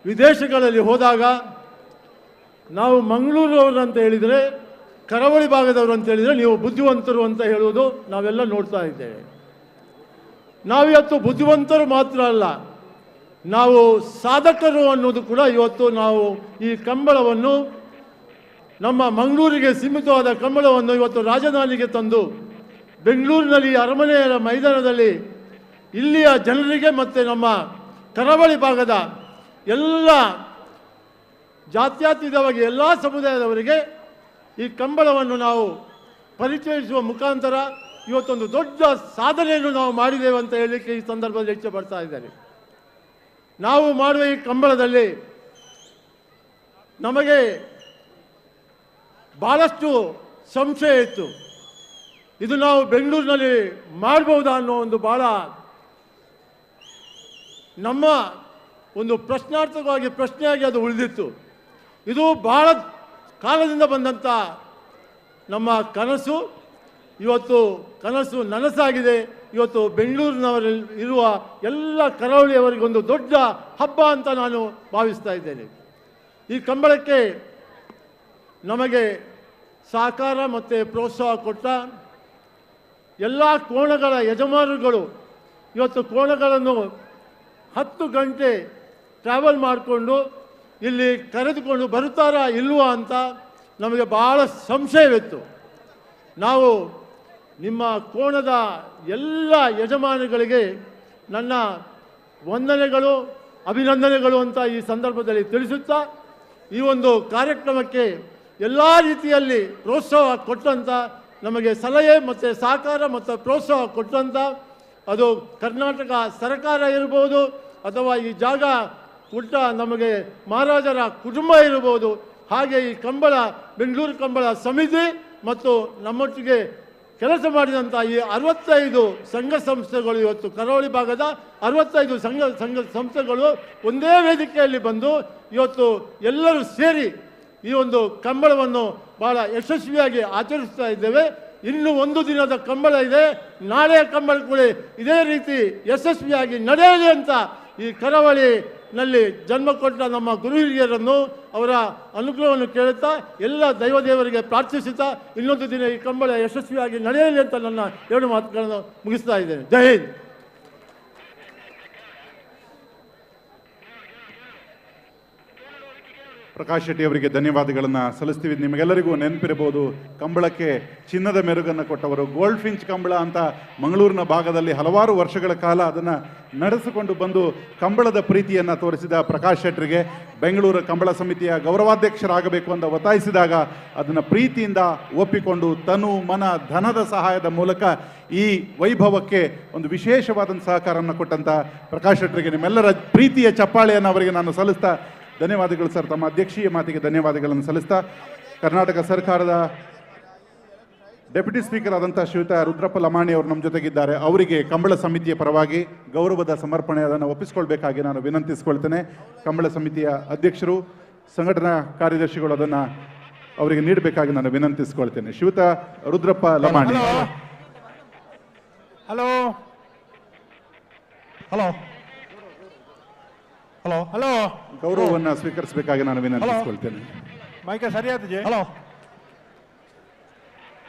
ವಿದೇಶಗಳಲ್ಲಿ ಹೋದಾಗ ನಾವು ಮಂಗಳೂರವರು ಅಂತ ಹೇಳಿದರೆ, ಕರಾವಳಿ ಭಾಗದವರು ಅಂತ ಹೇಳಿದರೆ ನೀವು ಬುದ್ಧಿವಂತರು ಅಂತ ಹೇಳುವುದು ನಾವೆಲ್ಲ ನೋಡ್ತಾ ಇದ್ದೇವೆ. ನಾವಿವತ್ತು ಬುದ್ಧಿವಂತರು ಮಾತ್ರ ಅಲ್ಲ, ನಾವು ಸಾಧಕರು ಅನ್ನೋದು ಕೂಡ ಇವತ್ತು ನಾವು ಈ ಕಂಬಳವನ್ನು, ನಮ್ಮ ಮಂಗಳೂರಿಗೆ ಸೀಮಿತವಾದ ಕಂಬಳವನ್ನು ಇವತ್ತು ರಾಜಧಾನಿಗೆ ತಂದು ಬೆಂಗಳೂರಿನಲ್ಲಿ ಅರಮನೆಯ ಮೈದಾನದಲ್ಲಿ ಇಲ್ಲಿಯ ಜನರಿಗೆ ಮತ್ತು ನಮ್ಮ ಕರಾವಳಿ ಭಾಗದ ಎಲ್ಲ ಜಾತ್ಯತೀತವಾಗಿ ಎಲ್ಲ ಸಮುದಾಯದವರಿಗೆ ಈ ಕಂಬಳವನ್ನು ನಾವು ಪರಿಚಯಿಸುವ ಮುಖಾಂತರ ಇವತ್ತೊಂದು ದೊಡ್ಡ ಸಾಧನೆಯನ್ನು ನಾವು ಮಾಡಿದ್ದೇವೆ ಅಂತ ಹೇಳಲಿಕ್ಕೆ ಈ ಸಂದರ್ಭದಲ್ಲಿ ಇಚ್ಛೆ ಪಡ್ತಾ ಇದ್ದಾರೆ. ನಾವು ಮಾಡುವ ಈ ಕಂಬಳದಲ್ಲಿ ನಮಗೆ ಭಾಳಷ್ಟು ಸಂಶಯ ಇತ್ತು. ಇದು ನಾವು ಬೆಂಗಳೂರಿನಲ್ಲಿ ಮಾಡಬಹುದಾ ಅನ್ನೋ ಒಂದು ಭಾಳ ನಮ್ಮ ಒಂದು ಪ್ರಶ್ನಾರ್ಥಕವಾಗಿ ಪ್ರಶ್ನೆಯಾಗಿ ಅದು ಉಳಿದಿತ್ತು. ಇದು ಬಹಳ ಕಾಲದಿಂದ ಬಂದಂಥ ನಮ್ಮ ಕನಸು. ಇವತ್ತು ಕನಸು ನನಸಾಗಿದೆ. ಇವತ್ತು ಬೆಂಗಳೂರಿನವರಲ್ಲಿ ಇರುವ ಎಲ್ಲ ಕರಾವಳಿಯವರಿಗೊಂದು ದೊಡ್ಡ ಹಬ್ಬ ಅಂತ ನಾನು ಭಾವಿಸ್ತಾ ಇದ್ದೇನೆ. ಈ ಕಂಬಳಕ್ಕೆ ನಮಗೆ ಸಹಕಾರ ಮತ್ತು ಪ್ರೋತ್ಸಾಹ ಕೊಟ್ಟ ಎಲ್ಲ ಕೋಣಗಳ ಯಜಮಾನರುಗಳು ಇವತ್ತು ಕೋಣಗಳನ್ನು 10 ಗಂಟೆ ಟ್ರಾವೆಲ್ ಮಾಡಿಕೊಂಡು ಇಲ್ಲಿ ಕರೆದುಕೊಂಡು ಬರುತ್ತಾರಾ ಇಲ್ವಾ ಅಂತ ನಮಗೆ ಭಾಳ ಸಂಶಯವಿತ್ತು. ನಾವು ನಿಮ್ಮ ಕೋಣದ ಎಲ್ಲ ಯಜಮಾನಿಗಳಿಗೆ ನನ್ನ ವಂದನೆಗಳು, ಅಭಿನಂದನೆಗಳು ಅಂತ ಈ ಸಂದರ್ಭದಲ್ಲಿ ತಿಳಿಸುತ್ತಾ, ಈ ಒಂದು ಕಾರ್ಯಕ್ರಮಕ್ಕೆ ಎಲ್ಲ ರೀತಿಯಲ್ಲಿ ಪ್ರೋತ್ಸಾಹ ಕೊಟ್ಟಂಥ, ನಮಗೆ ಸಲಹೆ ಮತ್ತು ಸಹಕಾರ ಮತ್ತು ಪ್ರೋತ್ಸಾಹ ಕೊಟ್ಟಂಥ, ಅದು ಕರ್ನಾಟಕ ಸರ್ಕಾರ ಇರ್ಬೋದು ಅಥವಾ ಈ ಜಾಗ ಕೊಟ್ಟ ನಮಗೆ ಮಹಾರಾಜರ ಕುಟುಂಬ ಇರ್ಬೋದು, ಹಾಗೆ ಈ ಬೆಂಗಳೂರು ಕಂಬಳ ಸಮಿತಿ ಮತ್ತು ನಮ್ಮೊಟ್ಟಿಗೆ ಕೆಲಸ ಮಾಡಿದಂಥ ಈ 65 ಸಂಘ ಸಂಸ್ಥೆಗಳು, ಇವತ್ತು ಕರಾವಳಿ ಭಾಗದ 65 ಸಂಘ ಸಂಸ್ಥೆಗಳು ಒಂದೇ ವೇದಿಕೆಯಲ್ಲಿ ಬಂದು ಇವತ್ತು ಎಲ್ಲರೂ ಸೇರಿ ಈ ಒಂದು ಕಂಬಳವನ್ನು ಭಾಳ ಯಶಸ್ವಿಯಾಗಿ ಆಚರಿಸ್ತಾ ಇದ್ದೇವೆ. ಇನ್ನು ಒಂದು ದಿನದ ಕಂಬಳ ಇದೆ, ನಾಳೆಯ ಕಂಬಳ ಕೂಡ ಇದೇ ರೀತಿ ಯಶಸ್ವಿಯಾಗಿ ನಡೆಯಲಿ ಅಂತ ಈ ಕರಾವಳಿನಲ್ಲಿ ಜನ್ಮ ಕೊಟ್ಟ ನಮ್ಮ ಗುರು ಹಿರಿಯರನ್ನು ಅವರ ಅನುಗ್ರಹವನ್ನು ಕೇಳುತ್ತಾ ಎಲ್ಲ ದೈವದೇವರಿಗೆ ಪ್ರಾರ್ಥಿಸುತ್ತಾ ಇನ್ನೊಂದು ದಿನ ಈ ಕಂಬಳ ಯಶಸ್ವಿಯಾಗಿ ನಡೆಯಲಿ ಅಂತ ನನ್ನ 2 ಮಾತುಗಳನ್ನು ಮುಗಿಸ್ತಾ ಇದ್ದೇನೆ. ಜೈ ಹಿಂದ್. ಪ್ರಕಾಶ್ ಶೆಟ್ಟಿ ಅವರಿಗೆ ಧನ್ಯವಾದಗಳನ್ನು ಸಲ್ಲಿಸ್ತೀವಿ. ನಿಮಗೆಲ್ಲರಿಗೂ ನೆನಪಿರಬಹುದು, ಕಂಬಳಕ್ಕೆ ಚಿನ್ನದ ಮೆರುಗನ್ನು ಕೊಟ್ಟವರು. ಗೋಲ್ಡ್ ಫಿಂಚ್ ಕಂಬಳ ಅಂತ ಮಂಗಳೂರಿನ ಭಾಗದಲ್ಲಿ ಹಲವಾರು ವರ್ಷಗಳ ಕಾಲ ಅದನ್ನು ನಡೆಸಿಕೊಂಡು ಬಂದು ಕಂಬಳದ ಪ್ರೀತಿಯನ್ನು ತೋರಿಸಿದ ಪ್ರಕಾಶ್ ಶೆಟ್ಟರಿಗೆ ಬೆಂಗಳೂರು ಕಂಬಳ ಸಮಿತಿಯ ಗೌರವಾಧ್ಯಕ್ಷರಾಗಬೇಕು ಅಂತ ಒತ್ತಾಯಿಸಿದಾಗ ಅದನ್ನು ಪ್ರೀತಿಯಿಂದ ಒಪ್ಪಿಕೊಂಡು ತನು ಮನ ಧನದ ಸಹಾಯದ ಮೂಲಕ ಈ ವೈಭವಕ್ಕೆ ಒಂದು ವಿಶೇಷವಾದಂಥ ಸಹಕಾರವನ್ನು ಕೊಟ್ಟಂಥ ಪ್ರಕಾಶ್ ಶೆಟ್ಟರಿಗೆ ನಿಮ್ಮೆಲ್ಲರ ಪ್ರೀತಿಯ ಚಪ್ಪಾಳೆಯನ್ನು ಅವರಿಗೆ ನಾನು ಸಲ್ಲಿಸ್ತಾ, ಧನ್ಯವಾದಗಳು ಸರ್. ತಮ್ಮ ಅಧ್ಯಕ್ಷೀಯ ಮಾತಿಗೆ ಧನ್ಯವಾದಗಳನ್ನು ಸಲ್ಲಿಸ್ತಾ, ಕರ್ನಾಟಕ ಸರ್ಕಾರದ ಡೆಪ್ಯೂಟಿ ಸ್ಪೀಕರ್ ಆದಂಥ ಶ್ರೀಯುತ ರುದ್ರಪ್ಪ ಲಮಾಣಿ ಅವರು ನಮ್ಮ ಜೊತೆಗಿದ್ದಾರೆ. ಅವರಿಗೆ ಕಂಬಳ ಸಮಿತಿಯ ಪರವಾಗಿ ಗೌರವದ ಸಮರ್ಪಣೆ ಅದನ್ನು ಒಪ್ಪಿಸಿಕೊಳ್ಬೇಕಾಗಿ ನಾನು ವಿನಂತಿಸಿಕೊಳ್ತೇನೆ. ಕಂಬಳ ಸಮಿತಿಯ ಅಧ್ಯಕ್ಷರು, ಸಂಘಟನಾ ಕಾರ್ಯದರ್ಶಿಗಳು ಅದನ್ನು ಅವರಿಗೆ ನೀಡಬೇಕಾಗಿ ನಾನು ವಿನಂತಿಸಿಕೊಳ್ತೇನೆ. ಶ್ರೀಯುತ Rudrappa Lamani. Hello hello hello hello ಗೌರವವನ್ನು ಸ್ವೀಕರಿಸಬೇಕಾಗಿ ನಾನು ವಿನಂತಿಸಿಕೊಳ್ತೇನೆ. ಮೈಕ ಸರಿಯಾದ ಹಲೋ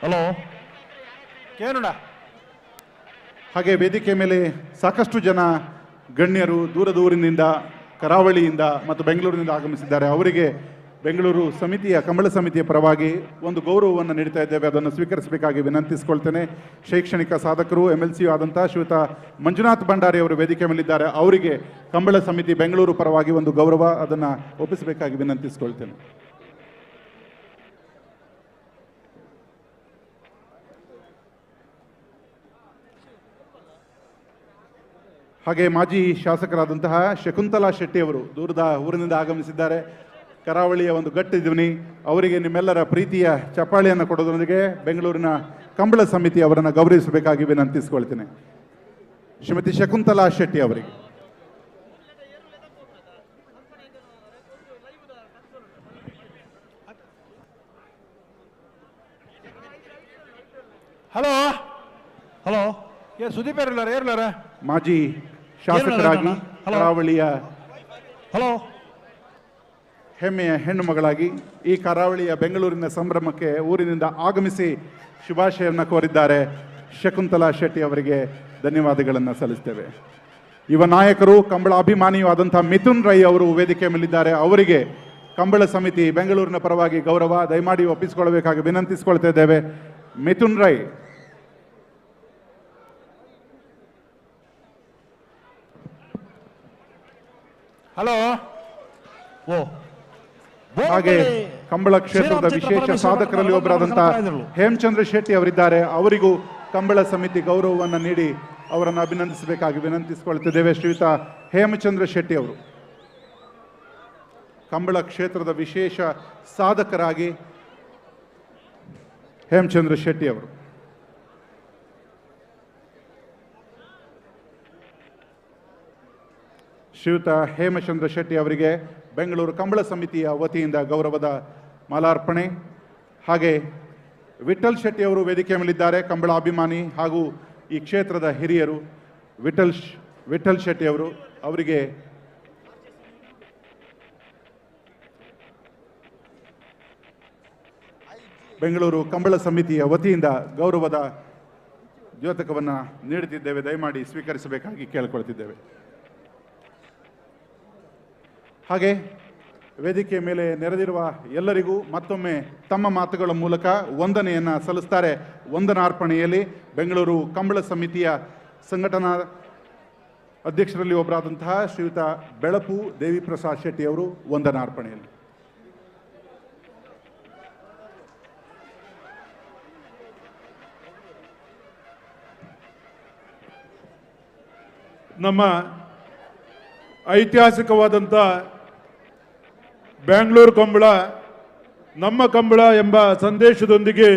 ಹಲೋ ಕೇಳೋಣ. ಹಾಗೆ ವೇದಿಕೆ ಮೇಲೆ ಸಾಕಷ್ಟು ಜನ ಗಣ್ಯರು ದೂರದೂರಿನಿಂದ, ಕರಾವಳಿಯಿಂದ ಮತ್ತು ಬೆಂಗಳೂರಿನಿಂದ ಆಗಮಿಸಿದ್ದಾರೆ. ಅವರಿಗೆ ಬೆಂಗಳೂರು ಸಮಿತಿಯ ಕಂಬಳ ಸಮಿತಿಯ ಪರವಾಗಿ ಒಂದು ಗೌರವವನ್ನು ನೀಡ್ತಾ ಇದ್ದೇವೆ, ಅದನ್ನು ಸ್ವೀಕರಿಸಬೇಕಾಗಿ ವಿನಂತಿಸಿಕೊಳ್ತೇನೆ. ಶೈಕ್ಷಣಿಕ ಸಾಧಕರು MLC ಆದಂಥ ಶ್ರೀಯುತ ಮಂಜುನಾಥ್ ಭಂಡಾರಿ ಅವರು ವೇದಿಕೆ ಮೇಲಿದ್ದಾರೆ. ಅವರಿಗೆ ಕಂಬಳ ಸಮಿತಿ ಬೆಂಗಳೂರು ಪರವಾಗಿ ಒಂದು ಗೌರವ, ಅದನ್ನು ಒಪ್ಪಿಸಬೇಕಾಗಿ ವಿನಂತಿಸಿಕೊಳ್ತೇನೆ. ಹಾಗೆ ಮಾಜಿ ಶಾಸಕರಾದಂತಹ ಶಕುಂತಲಾ ಶೆಟ್ಟಿ ಅವರು ದೂರದ ಊರಿನಿಂದ ಆಗಮಿಸಿದ್ದಾರೆ. ಕರಾವಳಿಯ ಒಂದು ಗಟ್ಟಿ ಧ್ವನಿ, ಅವರಿಗೆ ನಿಮ್ಮೆಲ್ಲರ ಪ್ರೀತಿಯ ಚಪ್ಪಾಳೆಯನ್ನು ಕೊಡೋದರೊಂದಿಗೆ ಬೆಂಗಳೂರಿನ ಕಂಬಳ ಸಮಿತಿ ಅವರನ್ನು ಗೌರವಿಸಬೇಕಾಗಿ ವಿನಂತಿಸಿಕೊಳ್ತೇನೆ. ಶ್ರೀಮತಿ ಶಕುಂತಲಾ ಶೆಟ್ಟಿ ಅವರಿಗೆ. ಹಲೋ ಹಲೋ ಸುದೀಪ್ ಏರ್ಲಾರ ಮಾಜಿ ಶಾಸಕರಾಗಿ ಕರಾವಳಿಯ ಹಲೋ ಹೆಮ್ಮೆಯ ಹೆಣ್ಣು ಮಗಳಾಗಿ ಈ ಕರಾವಳಿಯ ಬೆಂಗಳೂರಿನ ಸಂಭ್ರಮಕ್ಕೆ ಊರಿನಿಂದ ಆಗಮಿಸಿ ಶುಭಾಶಯವನ್ನು ಕೋರಿದ್ದಾರೆ ಶಕುಂತಲಾ ಶೆಟ್ಟಿ ಅವರಿಗೆ ಧನ್ಯವಾದಗಳನ್ನು ಸಲ್ಲಿಸ್ತೇವೆ. ಯುವ ನಾಯಕರು, ಕಂಬಳ ಅಭಿಮಾನಿಯೂ ಆದಂಥ ಮಿಥುನ್ ರೈ ಅವರು ವೇದಿಕೆ ಮೇಲಿದ್ದಾರೆ. ಅವರಿಗೆ ಕಂಬಳ ಸಮಿತಿ ಬೆಂಗಳೂರಿನ ಪರವಾಗಿ ಗೌರವ ದಯಮಾಡಿ ಒಪ್ಪಿಸಿಕೊಳ್ಳಬೇಕಾಗಿ ವಿನಂತಿಸಿಕೊಳ್ತಾ ಇದ್ದೇವೆ. ಮಿಥುನ್ ರೈ. ಹಲೋ ಹಾಗೆ ಕಂಬಳ ಕ್ಷೇತ್ರದ ವಿಶೇಷ ಸಾಧಕರಲ್ಲಿ ಒಬ್ಬರಾದಂಥ ಹೇಮಚಂದ್ರ ಶೆಟ್ಟಿ ಅವರಿದ್ದಾರೆ. ಅವರಿಗೂ ಕಂಬಳ ಸಮಿತಿ ಗೌರವವನ್ನು ನೀಡಿ ಅವರನ್ನು ಅಭಿನಂದಿಸಬೇಕಾಗಿ ವಿನಂತಿಸಿಕೊಳ್ತಿದ್ದೇವೆ. ಶ್ರೀಯುತ ಹೇಮಚಂದ್ರ ಶೆಟ್ಟಿ ಅವರು ಕಂಬಳ ಕ್ಷೇತ್ರದ ವಿಶೇಷ ಸಾಧಕರಾಗಿ ಹೇಮಚಂದ್ರ ಶೆಟ್ಟಿ ಅವರು. ಶ್ರೀಯುತ ಹೇಮಚಂದ್ರ ಶೆಟ್ಟಿ ಅವರಿಗೆ ಬೆಂಗಳೂರು ಕಂಬಳ ಸಮಿತಿಯ ವತಿಯಿಂದ ಗೌರವದ ಮಾಲಾರ್ಪಣೆ. ಹಾಗೆ ವಿಠಲ್ ಶೆಟ್ಟಿ ಅವರು ವೇದಿಕೆ ಮೇಲಿದ್ದಾರೆ, ಕಂಬಳ ಅಭಿಮಾನಿ ಹಾಗೂ ಈ ಕ್ಷೇತ್ರದ ಹಿರಿಯರು. ವಿಠಲ್ ಶೆಟ್ಟಿ ಅವರು, ಅವರಿಗೆ ಬೆಂಗಳೂರು ಕಂಬಳ ಸಮಿತಿಯ ವತಿಯಿಂದ ಗೌರವದ ದ್ಯೋತಕವನ್ನು ನೀಡುತ್ತಿದ್ದೇವೆ. ದಯಮಾಡಿ ಸ್ವೀಕರಿಸಬೇಕಾಗಿ ಕೇಳಿಕೊಳ್ತಿದ್ದೇವೆ. ಹಾಗೆ ವೇದಿಕೆ ಮೇಲೆ ನೆರೆದಿರುವ ಎಲ್ಲರಿಗೂ ಮತ್ತೊಮ್ಮೆ ತಮ್ಮ ಮಾತುಗಳ ಮೂಲಕ ವಂದನೆಯನ್ನು ಸಲ್ಲಿಸ್ತಾರೆ. ವಂದನಾರ್ಪಣೆಯಲ್ಲಿ ಬೆಂಗಳೂರು ಕಂಬಳ ಸಮಿತಿಯ ಸಂಘಟನಾ ಅಧ್ಯಕ್ಷರಲ್ಲಿ ಒಬ್ಬರಾದಂತಹ ಶ್ರೀಯುತ ಬೆಳಪು ದೇವಿಪ್ರಸಾದ್ ಶೆಟ್ಟಿ ಅವರು ವಂದನಾರ್ಪಣೆಯಲ್ಲಿ. ನಮ್ಮ ಐತಿಹಾಸಿಕವಾದಂಥ ಬ್ಯಾಂಗ್ಳೂರು ಕಂಬಳ ನಮ್ಮ ಕಂಬಳ ಎಂಬ ಸಂದೇಶದೊಂದಿಗೆ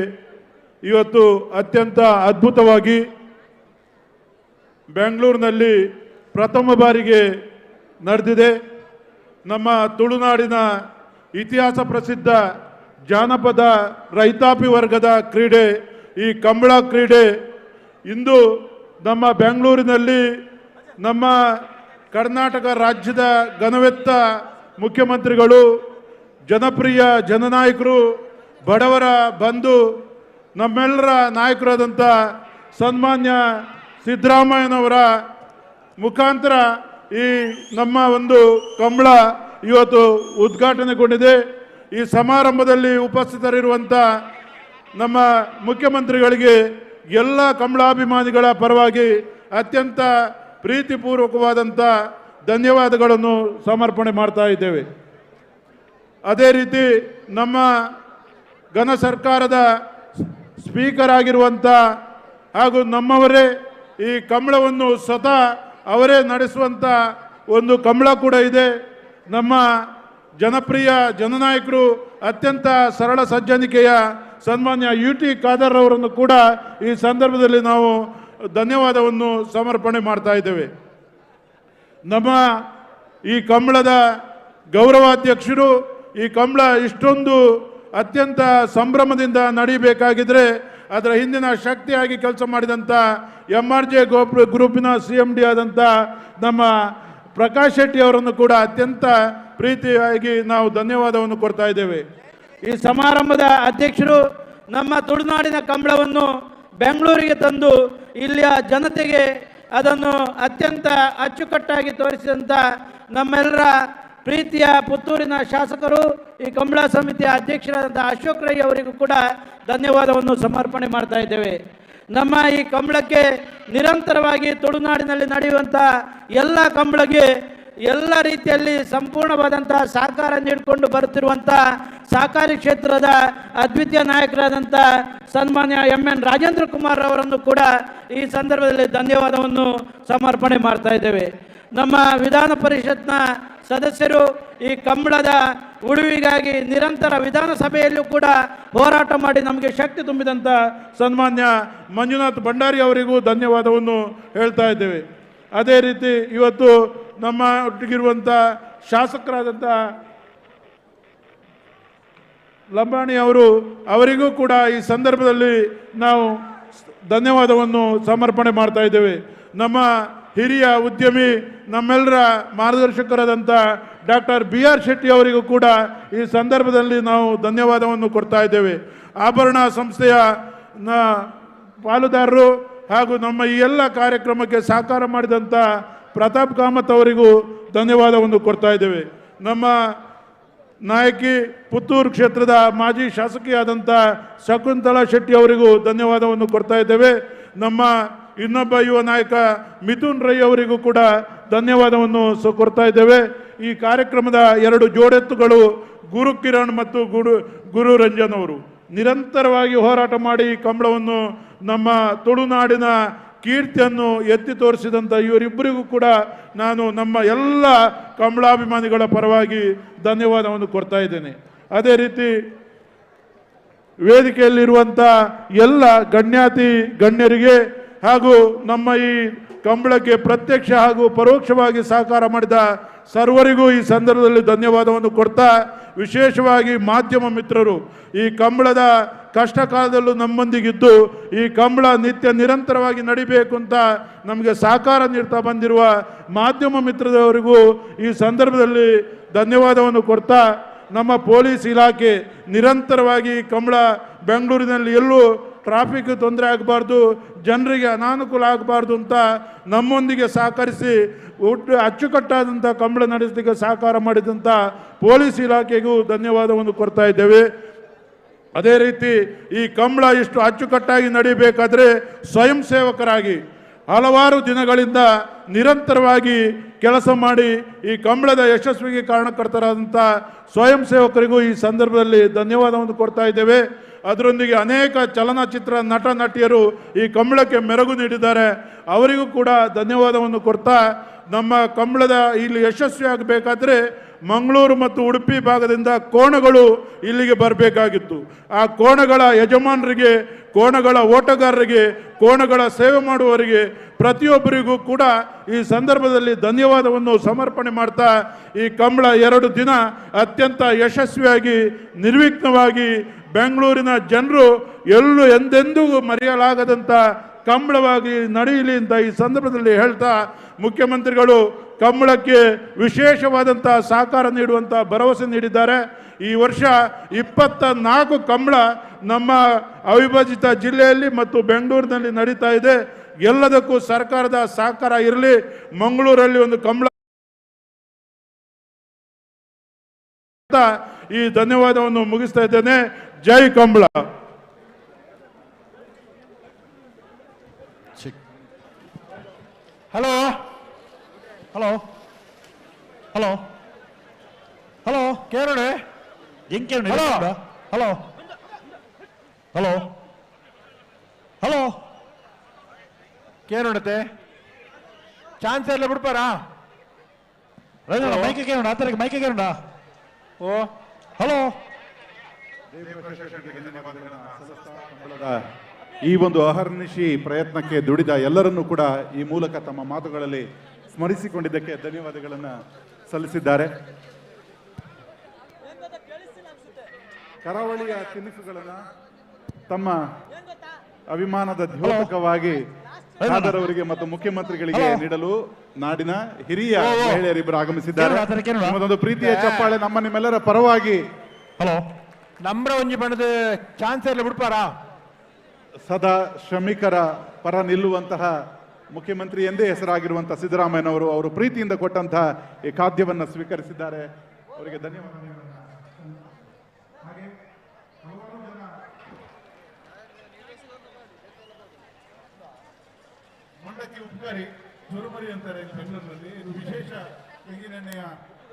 ಇವತ್ತು ಅತ್ಯಂತ ಅದ್ಭುತವಾಗಿ ಬೆಂಗಳೂರಿನಲ್ಲಿ ಪ್ರಥಮ ಬಾರಿಗೆ ನಡೆದಿದೆ. ನಮ್ಮ ತುಳುನಾಡಿನ ಇತಿಹಾಸ ಪ್ರಸಿದ್ಧ ಜಾನಪದ ರೈತಾಪಿ ವರ್ಗದ ಕ್ರೀಡೆ ಈ ಕಂಬಳ ಕ್ರೀಡೆ ಇಂದು ನಮ್ಮ ಬೆಂಗಳೂರಿನಲ್ಲಿ ನಮ್ಮ ಕರ್ನಾಟಕ ರಾಜ್ಯದ ಘನವೆತ್ತ ಮುಖ್ಯಮಂತ್ರಿಗಳು, ಜನಪ್ರಿಯ ಜನನಾಯಕರು, ಬಡವರ ಬಂಧು, ನಮ್ಮೆಲ್ಲರ ನಾಯಕರಾದಂಥ ಸನ್ಮಾನ್ಯ ಸಿದ್ದರಾಮಯ್ಯನವರ ಮುಖಾಂತರ ಈ ನಮ್ಮ ಒಂದು ಕಂಬಳ ಇವತ್ತು ಉದ್ಘಾಟನೆಗೊಂಡಿದೆ. ಈ ಸಮಾರಂಭದಲ್ಲಿ ಉಪಸ್ಥಿತರಿರುವಂಥ ನಮ್ಮ ಮುಖ್ಯಮಂತ್ರಿಗಳಿಗೆ ಎಲ್ಲ ಕಂಬಳಾಭಿಮಾನಿಗಳ ಪರವಾಗಿ ಅತ್ಯಂತ ಪ್ರೀತಿಪೂರ್ವಕವಾದಂಥ ಧನ್ಯವಾದಗಳನ್ನು ಸಮರ್ಪಣೆ ಮಾಡ್ತಾ ಇದ್ದೇವೆ. ಅದೇ ರೀತಿ ನಮ್ಮ ಘನ ಸರ್ಕಾರದ ಸ್ಪೀಕರ್ ಆಗಿರುವಂಥ ಹಾಗೂ ನಮ್ಮವರೇ ಈ ಕಂಬಳವನ್ನು ಸ್ವತಃ ಅವರೇ ನಡೆಸುವಂಥ ಒಂದು ಕಂಬಳ ಕೂಡ ಇದೆ. ನಮ್ಮ ಜನಪ್ರಿಯ ಜನನಾಯಕರು ಅತ್ಯಂತ ಸರಳ ಸಜ್ಜನಿಕೆಯ ಸನ್ಮಾನ್ಯ UT ಖಾದರ್ ಅವರನ್ನು ಕೂಡ ಈ ಸಂದರ್ಭದಲ್ಲಿ ನಾವು ಧನ್ಯವಾದವನ್ನು ಸಮರ್ಪಣೆ ಮಾಡ್ತಾ ಇದ್ದೇವೆ. ನಮ್ಮ ಈ ಕಂಬಳದ ಗೌರವಾಧ್ಯಕ್ಷರು ಈ ಕಂಬಳ ಇಷ್ಟೊಂದು ಅತ್ಯಂತ ಸಂಭ್ರಮದಿಂದ ನಡೀಬೇಕಾಗಿದ್ರೆ ಅದರ ಹಿಂದಿನ ಶಕ್ತಿಯಾಗಿ ಕೆಲಸ ಮಾಡಿದಂಥ MRJ ಗ್ರೂಪಿನ CMD ಆದಂಥ ನಮ್ಮ ಪ್ರಕಾಶ್ ಶೆಟ್ಟಿ ಅವರನ್ನು ಕೂಡ ಅತ್ಯಂತ ಪ್ರೀತಿಯಾಗಿ ನಾವು ಧನ್ಯವಾದವನ್ನು ಕೊಡ್ತಾ ಇದ್ದೇವೆ. ಈ ಸಮಾರಂಭದ ಅಧ್ಯಕ್ಷರು ನಮ್ಮ ತುಳುನಾಡಿನ ಕಂಬಳವನ್ನು ಬೆಂಗಳೂರಿಗೆ ತಂದು ಇಲ್ಲಿಯ ಜನತೆಗೆ ಅದನ್ನು ಅತ್ಯಂತ ಅಚ್ಚುಕಟ್ಟಾಗಿ ತೋರಿಸಿದಂಥ ನಮ್ಮೆಲ್ಲರ ಪ್ರೀತಿಯ ಪುತ್ತೂರಿನ ಶಾಸಕರು ಈ ಕಂಬಳ ಸಮಿತಿಯ ಅಧ್ಯಕ್ಷರಾದಂಥ ಅಶೋಕ್ ರೈ ಅವರಿಗೂ ಕೂಡ ಧನ್ಯವಾದವನ್ನು ಸಮರ್ಪಣೆ ಮಾಡ್ತಾ ಇದ್ದೇವೆ. ನಮ್ಮ ಈ ಕಂಬಳಕ್ಕೆ ನಿರಂತರವಾಗಿ ತುಳುನಾಡಿನಲ್ಲಿ ನಡೆಯುವಂಥ ಎಲ್ಲ ಕಂಬಳಕ್ಕೆ ಎಲ್ಲ ರೀತಿಯಲ್ಲಿ ಸಂಪೂರ್ಣವಾದಂಥ ಸಹಕಾರ ನೀಡಿಕೊಂಡು ಬರುತ್ತಿರುವಂಥ ಸಹಕಾರಿ ಕ್ಷೇತ್ರದ ಅದ್ವಿತೀಯ ನಾಯಕರಾದಂಥ ಸನ್ಮಾನ್ಯ MN ರಾಜೇಂದ್ರ ಕುಮಾರ್ ಅವರನ್ನು ಕೂಡ ಈ ಸಂದರ್ಭದಲ್ಲಿ ಧನ್ಯವಾದವನ್ನು ಸಮರ್ಪಣೆ ಮಾಡ್ತಾ ಇದ್ದೇವೆ. ನಮ್ಮ ವಿಧಾನ ಪರಿಷತ್ನ ಸದಸ್ಯರು ಈ ಕಂಬಳದ ಉಳಿವಿಗಾಗಿ ನಿರಂತರ ವಿಧಾನಸಭೆಯಲ್ಲೂ ಕೂಡ ಹೋರಾಟ ಮಾಡಿ ನಮಗೆ ಶಕ್ತಿ ತುಂಬಿದಂಥ ಸನ್ಮಾನ್ಯ ಮಂಜುನಾಥ್ ಭಂಡಾರಿ ಅವರಿಗೂ ಧನ್ಯವಾದವನ್ನು ಹೇಳ್ತಾ ಇದ್ದೇವೆ. ಅದೇ ರೀತಿ ಇವತ್ತು ನಮ್ಮ ಒಟ್ಟಿಗಿರುವಂಥ ಶಾಸಕರಾದಂಥ ಲಂಬಾಣಿ ಅವರಿಗೂ ಕೂಡ ಈ ಸಂದರ್ಭದಲ್ಲಿ ನಾವು ಧನ್ಯವಾದವನ್ನು ಸಮರ್ಪಣೆ ಮಾಡ್ತಾ ಇದ್ದೇವೆ. ನಮ್ಮ ಹಿರಿಯ ಉದ್ಯಮಿ ನಮ್ಮೆಲ್ಲರ ಮಾರ್ಗದರ್ಶಕರಾದಂಥ ಡಾಕ್ಟರ್ BR ಶೆಟ್ಟಿ ಅವರಿಗೂ ಕೂಡ ಈ ಸಂದರ್ಭದಲ್ಲಿ ನಾವು ಧನ್ಯವಾದವನ್ನು ಕೊಡ್ತಾ ಇದ್ದೇವೆ. ಆಭರಣ ಸಂಸ್ಥೆಯ ಪಾಲುದಾರರು ಹಾಗೂ ನಮ್ಮ ಈ ಎಲ್ಲ ಕಾರ್ಯಕ್ರಮಕ್ಕೆ ಸಹಕಾರ ಮಾಡಿದಂಥ ಪ್ರತಾಪ್ ಕಾಮತ್ ಅವರಿಗೂ ಧನ್ಯವಾದವನ್ನು ಕೊಡ್ತಾ ಇದ್ದೇವೆ. ನಮ್ಮ ನಾಯಕಿ ಪುತ್ತೂರು ಕ್ಷೇತ್ರದ ಮಾಜಿ ಶಾಸಕಿಯಾದಂಥ ಶಕುಂತಲಾ ಶೆಟ್ಟಿ ಅವರಿಗೂ ಧನ್ಯವಾದವನ್ನು ಕೊಡ್ತಾ ಇದ್ದೇವೆ. ನಮ್ಮ ಇನ್ನೊಬ್ಬ ಯುವ ನಾಯಕ ಮಿಥುನ್ ರೈ ಅವರಿಗೂ ಕೂಡ ಧನ್ಯವಾದವನ್ನು ಕೊಡ್ತಾ ಇದ್ದೇವೆ. ಈ ಕಾರ್ಯಕ್ರಮದ 2 ಜೋಡೆತ್ತುಗಳು ಗುರು ಕಿರಣ್ ಮತ್ತು ಗುರು ರಂಜನ್ ಅವರು ನಿರಂತರವಾಗಿ ಹೋರಾಟ ಮಾಡಿ ಈ ಕಂಬಳವನ್ನು ನಮ್ಮ ತುಳುನಾಡಿನ ಕೀರ್ತಿಯನ್ನು ಎತ್ತಿ ತೋರಿಸಿದಂಥ ಇವರಿಬ್ಬರಿಗೂ ಕೂಡ ನಾನು ನಮ್ಮ ಎಲ್ಲ ಕಂಬಳಾಭಿಮಾನಿಗಳ ಪರವಾಗಿ ಧನ್ಯವಾದವನ್ನು ಕೊಡ್ತಾ ಇದ್ದೇನೆ. ಅದೇ ರೀತಿ ವೇದಿಕೆಯಲ್ಲಿರುವಂಥ ಎಲ್ಲ ಗಣ್ಯಾತಿ ಗಣ್ಯರಿಗೆ ಹಾಗೂ ನಮ್ಮ ಈ ಕಂಬಳಕ್ಕೆ ಪ್ರತ್ಯಕ್ಷ ಹಾಗೂ ಪರೋಕ್ಷವಾಗಿ ಸಹಕಾರ ಮಾಡಿದ ಸರ್ವರಿಗೂ ಈ ಸಂದರ್ಭದಲ್ಲಿ ಧನ್ಯವಾದವನ್ನು ಕೊಡ್ತಾ, ವಿಶೇಷವಾಗಿ ಮಾಧ್ಯಮ ಮಿತ್ರರು ಈ ಕಂಬಳದ ಕಷ್ಟ ಕಾಲದಲ್ಲೂ ನಮ್ಮೊಂದಿಗಿದ್ದು ಈ ಕಂಬಳ ನಿತ್ಯ ನಿರಂತರವಾಗಿ ನಡಿಬೇಕು ಅಂತ ನಮಗೆ ಸಹಕಾರ ನೀಡ್ತಾ ಬಂದಿರುವ ಮಾಧ್ಯಮ ಮಿತ್ರದವರಿಗೂ ಈ ಸಂದರ್ಭದಲ್ಲಿ ಧನ್ಯವಾದವನ್ನು ಕೊಡ್ತಾ, ನಮ್ಮ ಪೊಲೀಸ್ ಇಲಾಖೆ ನಿರಂತರವಾಗಿ ಕಂಬಳ ಬೆಂಗಳೂರಿನಲ್ಲಿ ಎಲ್ಲೂ ಟ್ರಾಫಿಕ್ ತೊಂದರೆ ಆಗಬಾರ್ದು, ಜನರಿಗೆ ಅನಾನುಕೂಲ ಆಗಬಾರ್ದು ಅಂತ ನಮ್ಮೊಂದಿಗೆ ಸಹಕರಿಸಿ ಅಚ್ಚುಕಟ್ಟಾದಂಥ ಕಂಬಳ ನಡೆಸಲಿಕ್ಕೆ ಸಹಕಾರ ಮಾಡಿದಂಥ ಪೊಲೀಸ್ ಇಲಾಖೆಗೂ ಧನ್ಯವಾದವನ್ನು ಕೊಡ್ತಾ ಇದ್ದೇವೆ. ಅದೇ ರೀತಿ ಈ ಕಂಬಳ ಇಷ್ಟು ಅಚ್ಚುಕಟ್ಟಾಗಿ ನಡೀಬೇಕಾದ್ರೆ ಸ್ವಯಂ ಸೇವಕರಾಗಿ ಹಲವಾರು ದಿನಗಳಿಂದ ನಿರಂತರವಾಗಿ ಕೆಲಸ ಮಾಡಿ ಈ ಕಂಬಳದ ಯಶಸ್ವಿಗೆ ಕಾರಣಕರ್ತರಾದಂಥ ಸ್ವಯಂ ಸೇವಕರಿಗೂ ಈ ಸಂದರ್ಭದಲ್ಲಿ ಧನ್ಯವಾದವನ್ನು ಕೊಡ್ತಾ ಇದ್ದೇವೆ. ಅದರೊಂದಿಗೆ ಅನೇಕ ಚಲನಚಿತ್ರ ನಟ ನಟಿಯರು ಈ ಕಂಬಳಕ್ಕೆ ಮೆರುಗು ನೀಡಿದ್ದಾರೆ, ಅವರಿಗೂ ಕೂಡ ಧನ್ಯವಾದವನ್ನು ಕೊಡ್ತಾ ನಮ್ಮ ಕಂಬಳದ ಇಲ್ಲಿ ಯಶಸ್ವಿ ಆಗಬೇಕಾದ್ರೆ ಮಂಗಳೂರು ಮತ್ತು ಉಡುಪಿ ಭಾಗದಿಂದ ಕೋಣಗಳು ಇಲ್ಲಿಗೆ ಬರಬೇಕಾಗಿತ್ತು. ಆ ಕೋಣಗಳ ಯಜಮಾನರಿಗೆ, ಕೋಣಗಳ ಓಟಗಾರರಿಗೆ, ಕೋಣಗಳ ಸೇವೆ ಮಾಡುವವರಿಗೆ ಪ್ರತಿಯೊಬ್ಬರಿಗೂ ಕೂಡ ಈ ಸಂದರ್ಭದಲ್ಲಿ ಧನ್ಯವಾದವನ್ನು ಸಮರ್ಪಣೆ ಮಾಡ್ತಾ ಈ ಕಂಬಳ 2 ದಿನ ಅತ್ಯಂತ ಯಶಸ್ವಿಯಾಗಿ ನಿರ್ವಿಘ್ನವಾಗಿ ಬೆಂಗಳೂರಿನ ಜನರು ಎಂದೆಂದೂ ಮರೆಯಲಾಗದಂಥ ಕಂಬಳವಾಗಿ ನಡೆಯಲಿ ಅಂತ ಈ ಸಂದರ್ಭದಲ್ಲಿ ಹೇಳ್ತಾ ಮುಖ್ಯಮಂತ್ರಿಗಳು ಕಂಬಳಕ್ಕೆ ವಿಶೇಷವಾದಂಥ ಸಹಕಾರ ನೀಡುವಂಥ ಭರವಸೆ ನೀಡಿದ್ದಾರೆ. ಈ ವರ್ಷ 24 ಕಂಬಳ ನಮ್ಮ ಅವಿಭಜಿತ ಜಿಲ್ಲೆಯಲ್ಲಿ ಮತ್ತು ಬೆಂಗಳೂರಿನಲ್ಲಿ ನಡೀತಾ ಇದೆ. ಎಲ್ಲದಕ್ಕೂ ಸರ್ಕಾರದ ಸಹಕಾರ ಇರಲಿ. ಮಂಗಳೂರಲ್ಲಿ ಒಂದು ಕಂಬಳ ಈ ಧನ್ಯವಾದವನ್ನು ಮುಗಿಸ್ತಾ ಇದ್ದೇನೆ. ಜೈ Kambala. Hello hello hello hello ಕೇಳೋಣ ಹೆಂಗೆ ಹಲೋ ಹಲೋ ಹಲೋ ಹಲೋ ಕೇಳೋಣತೆ ಚಾನ್ಸ್ ಎಲ್ಲ ಬಿಡ್ಪಾರಾ ಮೈಕೆ ಕೇಳೋಣ, ಆತರಿಗೆ ಮೈಕೆ ಕೇಳೋಣ. ಓ ಹಲೋ. ಈ ಒಂದು ಅಹರ್ನಿಶಿ ಪ್ರಯತ್ನಕ್ಕೆ ದುಡಿದ ಎಲ್ಲರನ್ನೂ ಕೂಡ ಈ ಮೂಲಕ ತಮ್ಮ ಮಾತುಗಳಲ್ಲಿ ಸ್ಮರಿಸಿಕೊಂಡಿದ್ದಕ್ಕೆ ಧನ್ಯವಾದಗಳನ್ನು ಸಲ್ಲಿಸಿದ್ದಾರೆ. ಕರಾವಳಿಯ ತಿನಿಸುಗಳನ್ನು ತಮ್ಮ ಅಭಿಮಾನದ ದ್ಯೋತಕವಾಗಿ ಅವರಿಗೆ ಮತ್ತು ಮುಖ್ಯಮಂತ್ರಿಗಳಿಗೆ ನೀಡಲು ನಾಡಿನ ಹಿರಿಯ ಮಹಿಳೆಯರಿಬ್ಬರು ಆಗಮಿಸಿದ್ದಾರೆ. ನಮ್ಮದೊಂದು ಪ್ರೀತಿಯ ಚಪ್ಪಾಳೆ ನಿಮ್ಮೆಲ್ಲರ ಪರವಾಗಿ. ಹಲೋ ನಮ್ರ ಒಂಜಿ ಬಣ್ಣದ ಚಾನ್ಸ್ ಎಲ್ಲ ಬಿಡ್ಪಾರಾ? ಸದಾ ಶ್ರಮಿಕರ ಪರ ನಿಲ್ಲುವಂತಹ ಮುಖ್ಯಮಂತ್ರಿ ಎಂದೇ ಹೆಸರಾಗಿರುವಂತಹ ಸಿದ್ದರಾಮಯ್ಯನವರು ಅವರು ಪ್ರೀತಿಯಿಂದ ಕೊಟ್ಟಂತಹ ಈ ಖಾದ್ಯವನ್ನು ಸ್ವೀಕರಿಸಿದ್ದಾರೆ. ಅವರಿಗೆ ಧನ್ಯವಾದ. ಮಂಡಕ್ಕಿ ಉಪ್ಕಾರಿ ಜೋರುಮರಿ ಅಂತಾರೆ ಬೆಂಗಳೂರಿನಲ್ಲಿ. ಇದು ವಿಶೇಷ ತೆಂಗಿನೆಣ್ಣೆಯ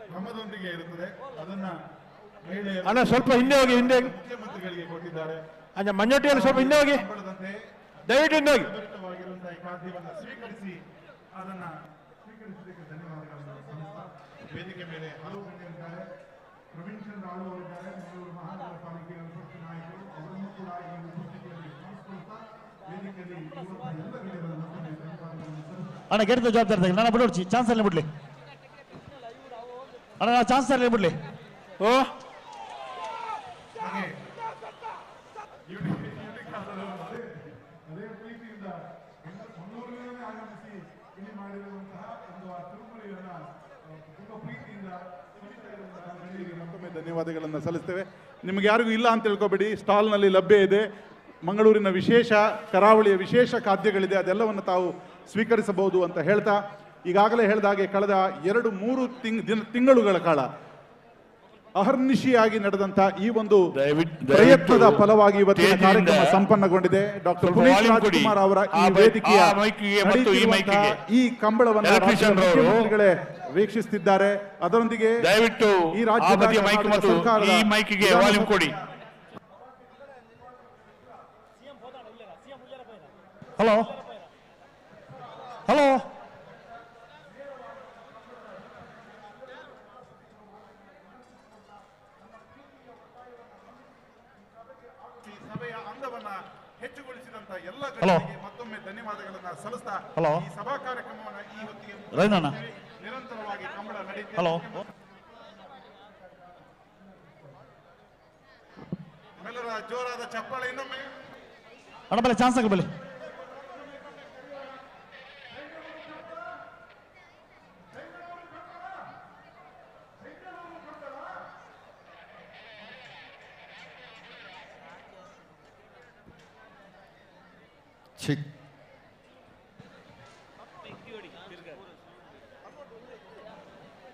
ಕ್ರಮದೊಂದಿಗೆ ಇರುತ್ತದೆ. ಅದನ್ನ ಅಣ್ಣ ಸ್ವಲ್ಪ ಹಿಂದೆ ಹೋಗಿ, ಹಿಂದೆ ಮುಖ್ಯಮಂತ್ರಿಗಳಿಗೆ ಕೊಟ್ಟಿದ್ದಾರೆ. ಅಣ್ಣ ಮಂಜೋಟಿಯಲ್ಲಿ ಸ್ವಲ್ಪ ಹಿಂದೆ ಹೋಗಿ, ದಯವಿಟ್ಟು ಹಿಂದೆ ಹೋಗಿ. ಖಾದ್ಯವನ್ನು ಸ್ವೀಕರಿಸಿ ಅದನ್ನ ಸ್ವೀಕರಿಸಿದ್ದಕ್ಕೆ ಧನ್ಯವಾದಗಳನ್ನು. ವೇದಿಕೆ ಮೇಲೆ ಹಲವು ಗಣ್ಯರಿದ್ದಾರೆ. ಪ್ರವೀಣ್ ಚಂದ್ರ ಆಳು ಅವರಿದ್ದಾರೆ, ಮಂಗಳೂರು ಮಹಾನಗರ ಪಾಲಿಕೆಯ ವಿಪಕ್ಷ ನಾಯಕರು. ಅವರನ್ನು ಕೂಡ ಈ ಉಪಸ್ಥಿತಿಯಲ್ಲಿ ಸ್ಮರಿಸಿಕೊಳ್ತಾ ವೇದಿಕೆಯಲ್ಲಿ ಇರುವಂತಹ ಎಲ್ಲ ಗಣ್ಯರನ್ನು ಧನ್ಯವಾದಗಳನ್ನು. ಅಣ್ಣ ಗೆದ್ದ ಜವಾಬ್ದಾರಿ ನಾನು ಬಿಡೋಡ್ಸಿ ಚಾನ್ಸ್ ಅಲ್ಲಿ ಬಿಡ್ಲಿ ಅಣ್ಣ, ಚಾನ್ಸ್ ಅಲ್ಲಿ ಬಿಡ್ಲಿ. ಓ ಅದೇ ಪ್ರೀತಿಯಿಂದ ಮಂಗಳೂರಿನಲ್ಲಿ ಆಗಮಿಸಿ ಇಲ್ಲಿ ಮಾಡಿರುವಂತಹ ಒಂದು ತಿರುಮಲೆಯನ್ನ ತುಂಬಾ ಪ್ರೀತಿಯಿಂದ ಮತ್ತೊಮ್ಮೆ ಧನ್ಯವಾದಗಳನ್ನು ಸಲ್ಲಿಸ್ತೇವೆ. ನಿಮ್ಗೆ ಯಾರಿಗೂ ಇಲ್ಲ ಅಂತ ತಿಳ್ಕೊಬೇಡಿ, ಸ್ಟಾಲ್ನಲ್ಲಿ ಲಭ್ಯ ಇದೆ. ಮಂಗಳೂರಿನ ವಿಶೇಷ, ಕರಾವಳಿಯ ವಿಶೇಷ ಖಾದ್ಯಗಳಿದೆ, ಅದೆಲ್ಲವನ್ನು ತಾವು ಸ್ವೀಕರಿಸಬಹುದು ಅಂತ ಹೇಳ್ತಾ, ಈಗಾಗಲೇ ಹೇಳಿದ ಹಾಗೆ ಕಳೆದ 2-3 ತಿಂಗಳುಗಳ ಕಾಲ ಅಹರ್ನಿಶಿಯಾಗಿ ನಡೆದಂತ ಈ ಒಂದು ಪ್ರಯತ್ನದ ಫಲವಾಗಿ ಇವತ್ತಿನ ಕಾರ್ಯಕ್ರಮ ಸಂಪನ್ನಗೊಂಡಿದೆ. ಡಾಕ್ಟರ್ ಪುನೀತ್ ರಾಜ್ಕುಮಾರ್ ಅವರ ಈ ವೇದಿಕೆಯ ಈ ಕಂಬಳವನ್ನು ಮುಖ್ಯಮಂತ್ರಿಗಳೇ ವೀಕ್ಷಿಸುತ್ತಿದ್ದಾರೆ. ಅದರೊಂದಿಗೆ ದಯವಿಟ್ಟು ಈ ರಾಜ್ಯದ ಈ ಮೈಕಿಗೆ ವಾಲ್ಯೂಮ್ ಕೊಡಿ. ಹಲೋ ಹಲೋ ಸಭೆಯ ಅಂದವನ್ನ ಹೆಚ್ಚುಗೊಳಿಸಿದಂತ ಎಲ್ಲ ಗಣ್ಯರಿಗೆ ಮತ್ತೊಮ್ಮೆ ಧನ್ಯವಾದಗಳನ್ನು ಸಲ್ಲಿಸ್ತಾ ಈ ಸಭಾ ಕಾರ್ಯಕ್ರಮವನ್ನು ಈ ಹೊತ್ತಿಗೆ ನಿರಂತರವಾಗಿ ಕಂಬಳ ನಡೆಯುತ್ತೆ. ನಮ್ಮೆಲ್ಲರ ಜೋರಾದ ಚಪ್ಪಾಳೆ ಇನ್ನೊಮ್ಮೆ. ಅಣ್ಣ ಬಲೆ ಚಾನ್ಸ್ ಆಗಿ ಬಲೆ.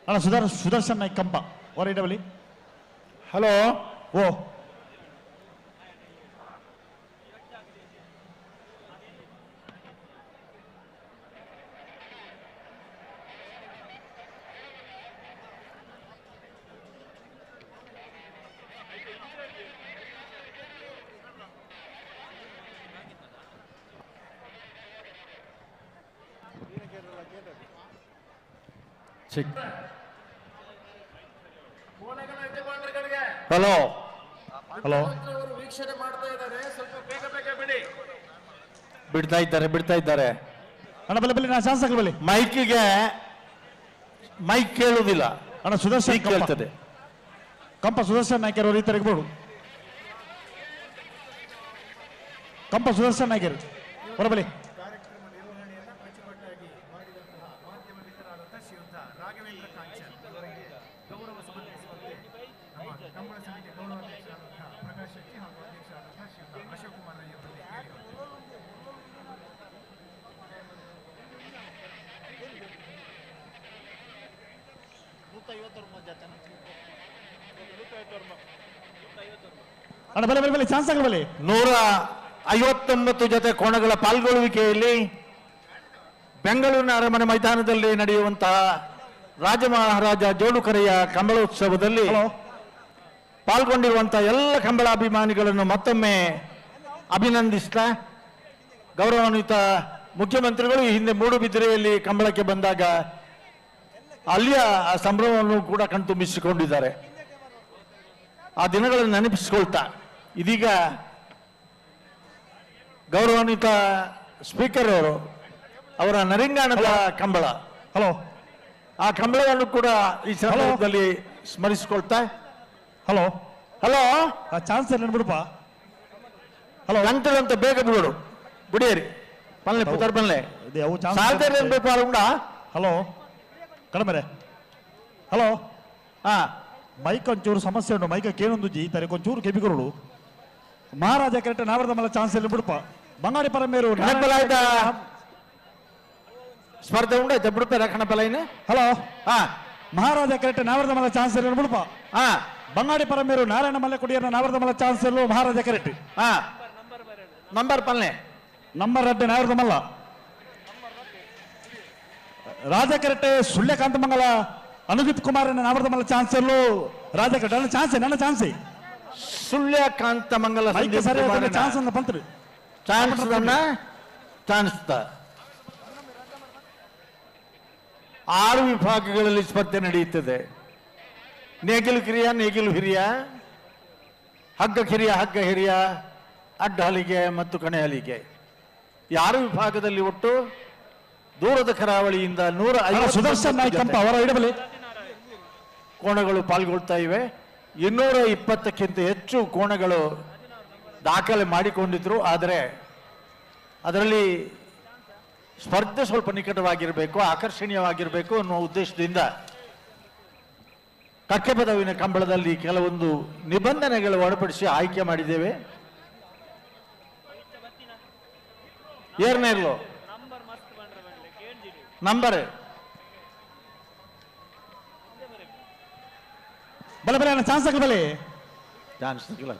ಅಣ್ಣ ಸುದರ್ಶನ್ ನಾಯ್ಕ್ ಕಂಪ ಹೊರಡಬಲಿ. ಹಲೋ ಓ ಹಲೋ ಹಲೋ ವೀಕ್ಷಣೆ ಮಾಡ್ತಾ ಇದ್ದಾರೆ, ಸ್ವಲ್ಪ ಬೇಗ ಬೇಗ ಬಿಡಿ. ಬಿಡ್ತಾ ಇದ್ದಾರೆ ಅಣ್ಣ ಬಲಿ ನಾ ಚಾನ್ಸ್ ಆಗಲಿ. ಮೈಕಿಗೆ ಮೈಕ್ ಕೇಳುವುದಿಲ್ಲ ಅಣ್ಣ ಸುದರ್ಶನ್ ಕೇಳ್ತದೆ. ಕಂಪ ಸುದರ್ಶನ್ ನಾಯ್ಕರು ಈ ತೆರಗಬಹುದು. ಕಂಪ ಸುದರ್ಶನ್ ನಾಯ್ಕರು ಹೊರಬಲಿ. ಅಣ್ಣ ಬಲಿ ಚಾನ್ಸ್ ಆಗಲಿ. 159 ಜೊತೆ ಕೋಣಗಳ ಪಾಲ್ಗೊಳ್ಳುವಿಕೆಯಲ್ಲಿ ಬೆಂಗಳೂರಿನ ಅರಮನೆ ಮೈದಾನದಲ್ಲಿ ನಡೆಯುವಂತಹ ರಾಜಮಹಾರಾಜ ಜೋಡುಕರೆಯ ಕಂಬಳೋತ್ಸವದಲ್ಲಿ ಪಾಲ್ಗೊಂಡಿರುವಂತಹ ಎಲ್ಲ ಕಂಬಳಾಭಿಮಾನಿಗಳನ್ನು ಮತ್ತೊಮ್ಮೆ ಅಭಿನಂದಿಸ್ತಾ, ಗೌರವಾನ್ವಿತ ಮುಖ್ಯಮಂತ್ರಿಗಳು ಈ ಹಿಂದೆ ಮೂಡುಬಿದಿರೆಯಲ್ಲಿ ಕಂಬಳಕ್ಕೆ ಬಂದಾಗ ಅಲ್ಲಿಯ ಆ ಸಂಭ್ರಮವನ್ನು ಕೂಡ ಕಣ್ತುಂಬಿಸಿಕೊಂಡಿದ್ದಾರೆ. ಆ ದಿನಗಳನ್ನು ನೆನಪಿಸಿಕೊಳ್ತಾ ಇದೀಗ ಗೌರವಾನ್ವಿತ ಸ್ಪೀಕರ್ ಅವರು ಅವರ ನರಿಂಗಾಣದ ಕಂಬಳ, ಹಲೋ, ಆ ಕಂಬಳವನ್ನು ಕೂಡ ಈ ಸಂದರ್ಭದಲ್ಲಿ ಸ್ಮರಿಸಿಕೊಳ್ತಾ, ಹಲೋ ಹಲೋ ಆ ಚಾನ್ಸ್ ಬಿಡಪ್ಪ. ಹಲೋ ಗಂಟೆದಂತ ಬೇಗ ಬಿಡು ಬಿಡಿಯರಿ ಪಲ್ಲೆ ಪುತ್ತರ್ ಪಲ್ಲೆ ಸಾಲ್ತಾರೆ ಬೇಕು. ಹಲೋ ಕಡಿಮೆ. ಹಲೋ ಹಾ ಮೈಕ್ ಒಂಚೂರು ಸಮಸ್ಯೆ ಉಂಟು. ಮೈಕ್ ಕೇಳೊಂದು ಜಿ ತಾರೆ ಒಂಚೂರು ಕೆಬಿಕೊರಡು ಮಹಾರಾಜ ಕರೆಕ್ಟ್ ನಾವರದ ಮಲ್ಲ ಚಾನ್ಸ್ ಎಲ್ಲ ಬಿಡಪ್ಪ. ಬಂಗಾಡಿ ಪರಮೇರು ಸ್ಪರ್ಧೆ ಉಂಟಾಯ್ತಾ ಬಿಡ್ತಾರೆ ಕಣಪಲೈನ. ಹಲೋ ಹಾ ಮಹಾರಾಜ ಕರೆಕ್ಟ್ ನಾವರದ ಮಲ್ಲ ಚಾನ್ಸ್ ಎಲ್ಲ ಬಿಡಪ್ಪ. ಹಾ ಬಂಗಾಡಿ ಪರಮೇರು ನಾರಾಯಣ ಮಲ್ಲ ಕುಡಿಯನ್ನ ನಾವರದ ಮಲ್ಲ ಚಾನ್ಸ್ ಎಲ್ಲೂ ಮಹಾರಾಜ ಕರೆಕ್ಟ್. ಹಾ ನಂಬರ್ ಪಲ್ಲೆ ನಂಬರ್ 2 ನಾವರದ ಮಲ್ಲ ರಾಜ ಕರೆಕ್ಟ್ ಸುಳ್ಯಕಾಂತ ಮಂಗಲ ಅನುದೀಪ್ ಕುಮಾರ್ ನಾವರದ ಮಲ್ಲ ಚಾನ್ಸ್ ಎಲ್ಲೂ ರಾಜ ಕರೆಕ್ಟ್. ನನ್ನ ಚಾನ್ಸ್ ನನ್ನ ಚಾನ್ಸ್ ಸುಳ್ಯಕಾಂತ ಮಂಗಲ ಚಾನ್ಸ್ ಅನ್ನ ಬಂತ್ರಿ. ಚಾನ್ಸ್ ಚಾನ್ಸ್ 6 ವಿಭಾಗಗಳಲ್ಲಿ ಸ್ಪರ್ಧೆ ನಡೆಯುತ್ತದೆ. ನೇಗಿಲು ಕಿರಿಯ, ನೇಗಿಲು ಹಿರಿಯ, ಹಗ್ಗ ಕಿರಿಯ, ಹಗ್ಗ ಹಿರಿಯ, ಅಡ್ಡ ಹಲಿಗೆ ಮತ್ತು ಕಣೆ ಹಲಿಗೆ. 6 ವಿಭಾಗದಲ್ಲಿ ಒಟ್ಟು ದೂರದ ಕರಾವಳಿಯಿಂದ 150 ಸುದರ್ಶನ್ ನಾಯ್ಕ ಅವರ ಇಡಬಲಿ ಕೋಣಗಳು ಪಾಲ್ಗೊಳ್ತಾ ಇವೆ. 220ಕ್ಕಿಂತ ಹೆಚ್ಚು ಕೋಣಗಳು ದಾಖಲೆ ಮಾಡಿಕೊಂಡಿದ್ರು. ಆದರೆ ಅದರಲ್ಲಿ ಸ್ಪರ್ಧೆ ಸ್ವಲ್ಪ ನಿಕಟವಾಗಿರಬೇಕು, ಆಕರ್ಷಣೀಯವಾಗಿರಬೇಕು ಅನ್ನುವ ಉದ್ದೇಶದಿಂದ ಕಕ್ಕೆ ಪದವಿನ ಕಂಬಳದಲ್ಲಿ ಕೆಲವೊಂದು ನಿಬಂಧನೆಗಳು ಒಳಪಡಿಸಿ ಆಯ್ಕೆ ಮಾಡಿದ್ದೇವೆ. ಏರ್ನೇರ್ಲು ನಂಬರ್ ಬಲ ಬಲ ಚಾನ್ಸ್ ಆಗಲಿ ಬಲಿ ಚಾನ್ಸ್ ಸಿಗಲ್ಲ.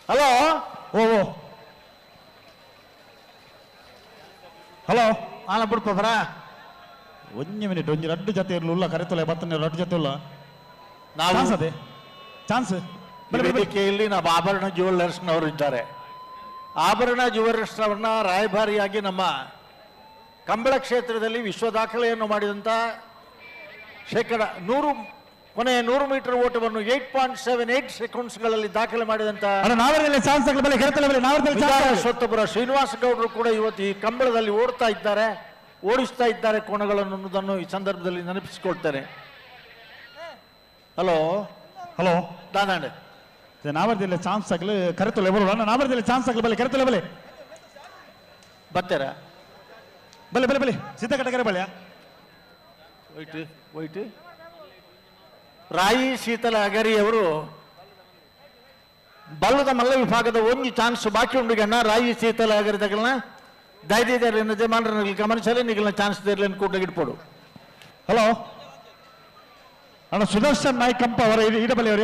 ಹಲೋ ಓ ಹಲೋ ಆಲ ಬಿಡ್ಪ ಬರ 1 ಮಿನಿಟ್ 2 ಜೊತೆ ಇರಲಿಲ್ಲ ಕರೆತೊಲೆ ಬತ್ತನೆ 2 ಜೊತೆ ಇಲ್ಲ ನಾವು ಚಾನ್ಸ್ ಅದೇ ಚಾನ್ಸ್ ವೇದಿಕೆಯಲ್ಲಿ ನಾವು ಆಭರಣ ಜ್ಯುವೆಲ್ಲರ್ಸ್ನವರು ಇದ್ದಾರೆ. ಆಭರಣ ಜ್ಯುವೆಲ್ಲರ್ಸ್ನವ್ರನ್ನ ರಾಯಭಾರಿಯಾಗಿ ನಮ್ಮ ಕಂಬಳ ಕ್ಷೇತ್ರದಲ್ಲಿ ವಿಶ್ವ ದಾಖಲೆಯನ್ನು ಮಾಡಿದಂಥ ಕೊನೆಯ 100 ಮೀಟರ್ ಓಟವನ್ನು 8.78 ಸೆಕೆಂಡ್ಸ್ಗಳಲ್ಲಿ ದಾಖಲೆ ಮಾಡಿದಂತ ಸ್ವತ್ತಪುರ ಶ್ರೀನಿವಾಸ ಗೌಡರು ಕೂಡ ಇವತ್ತು ಈ ಕಂಬಳದಲ್ಲಿ ಓಡಿಸ್ತಾ ಇದ್ದಾರೆ ಕೋಣಗಳನ್ನು ಅನ್ನೋದನ್ನು ಈ ಸಂದರ್ಭದಲ್ಲಿ ನೆನಪಿಸಿಕೊಳ್ತೇನೆ. ಹಲೋ ಹಲೋ ದಾದಾಂಡೆ ನಾವರ್ದಿಲ್ಲ ಚಾನ್ಸ್ ಆಗಲಿ ಕರೆತೊಲೆ ಬರೋಣ. ನಾವರ್ದಿಲ್ಲ ಚಾನ್ಸ್ ಆಗಲಿ ಬಲೆ ಕರೆತೊಲೆ ಬಲೆ ಬರ್ತಾರ ಬಲೆ ಬಲೆ ಬಲೆ ಸಿದ್ಧ ಕಟಕರೆ ಬಳೆಯ ವೈಟ್ ರಾಯಿ ಶೀತಲ ಅಗರಿಯವರು ಬಲ್ಲದ ಮಲ್ಲ ವಿಭಾಗದ ಒಂದು ಚಾನ್ಸ್ ಬಾಕಿ ಉಂಡು ಗಣ್ಣ ರಾಯಿ ಶೀತಲ ಅಗರಿದಗಳನ್ನ ದಯದಿದೆ ಯಜಮಾನರ ಗಮನಿಸಲಿ ನಿಗಲ ಚಾನ್ಸ್ ಇರಲಿ ಕೂಡಲೇ ಇಟ್ಪೋಡು. ಹಲೋ ಅಣ್ಣ ಸುದರ್ಶನ್ ನಾಯ್ಕ್ ಕಂಪ ಅವರ ಇಡಬಲ್ಲಿ ಅವರ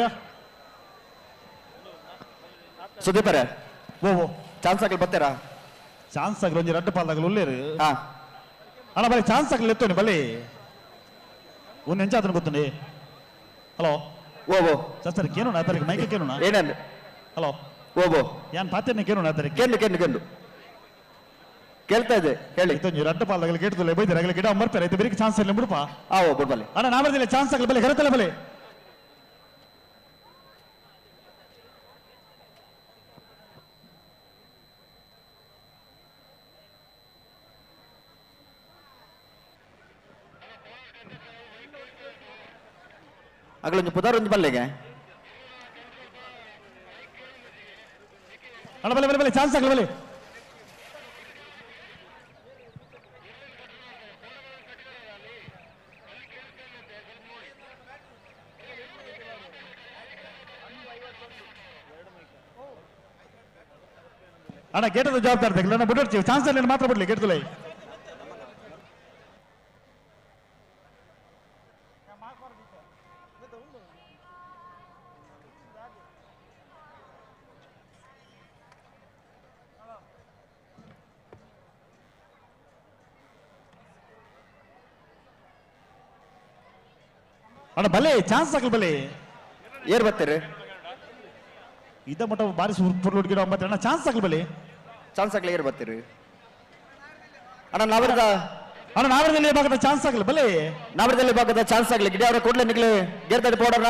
ಸುದೀಪರ ಓ ಚಾನ್ಸ್ ಆಗಲಿ ಬರ್ತೀರಾ? ಚಾನ್ಸ್ ಆಗಲಿ ಒಂಜಿ ರಡ್ಡು ಪಾಲ್ದಾಗಲು ಉಳ್ಳೇರು ಅಣ್ಣ ಬರೀ ಚಾನ್ಸ್ ಆಗಲಿ ಎತ್ತೋನಿ ಬಲ್ಲಿ ಒಂದು ಎಂಚ ಅದನ್ನು ಗೊತ್ತುಂಡಿ. ಹಲೋ ಓ ಸರ್ ಕೇನೋಣ ಆತರಿಗೆ ಮೈಕೆ ಕೇನೋಣ ಏನಂದ್ರೆ ಹಲೋ ಓ ಯಾನ್ ಪಾತ್ಯನ ಕೇನೋಣ ಆತರಿಗೆ ಕೆಂಡು ಕೇಳ್ತಾ ಇದೆ ಹೇಳಿ. ನೀವು ರಡ್ಡು ಪಾಲ್ದಾಗಲಿ ಕೇಳ್ತಲ್ಲ ಬೈದ್ರೆ ಆಗಲಿ ಗಿಡ ಮರ್ತಾರೆ ಇದು ಬೇರೆ ಚಾನ್ಸ್ ಇಲ್ಲ ಬಿಡುಪ ಬಿಡ್ಬಲ್ಲಿ ಅಣ್ಣ ನಾವದಿಲ್ಲ ಚಾನ್ಸ್ ಆಗಲಿ ಬಲ್ಲಿ ಕರೆತಲ್ಲ ಬಲ್ಲಿ ಅಗಳೊಂದು ಪುದಾರೊಂದು ಬಲ್ಲೆಗೆ ಅಣ್ಣ ಬಲ್ಲಿ ಬಲ್ಲಿ ಚಾನ್ಸ್ ಆಗಲಿ ಬಲ್ಲಿ ಅಣ್ಣ ಗೇಟದ ಜವಾಬ್ದಾರಿ ತೆಗಲಿ ನಾನು ಬಿಡ್ತೀವಿ ಚಾನ್ಸ್ ಅಲ್ಲಿ ಮಾತ್ರ ಬಿಡ್ಲಿ ಗೇಟ್ದಲ್ಲಿ ಅಣ್ಣ ಬಲೆ ಚಾನ್ಸ್ ಆಗಲಿ ಬಲೆ ಏರ್ ಬರ್ತೀರಿ ಇದ ಮಟ್ಟ ಬಾರಿ ಪುರ್ಲುಡ್ ಗಿಡ ಮತ್ತೆ ಅಣ್ಣ ಚಾನ್ಸ್ ಆಗಲಿ ಬಲೆ ಚಾನ್ಸ್ ಆಗಲಿ ಏರ್ ಬರ್ತೀರಿ ಅಣ್ಣ ನಾವರದ ಅಣ್ಣ ನಾವರದಲ್ಲಿ ಭಾಗದ ಚಾನ್ಸ್ ಆಗಲಿ ಬಲೆ ನಾವರದಲ್ಲಿ ಭಾಗದ ಚಾನ್ಸ್ ಆಗಲಿ ಗಿಡ ಅವರ ಕೂಡಲೇ ನಿಗ್ಲಿ ಗೇರ್ತಾಡಿ ಪೋಡೋಣ.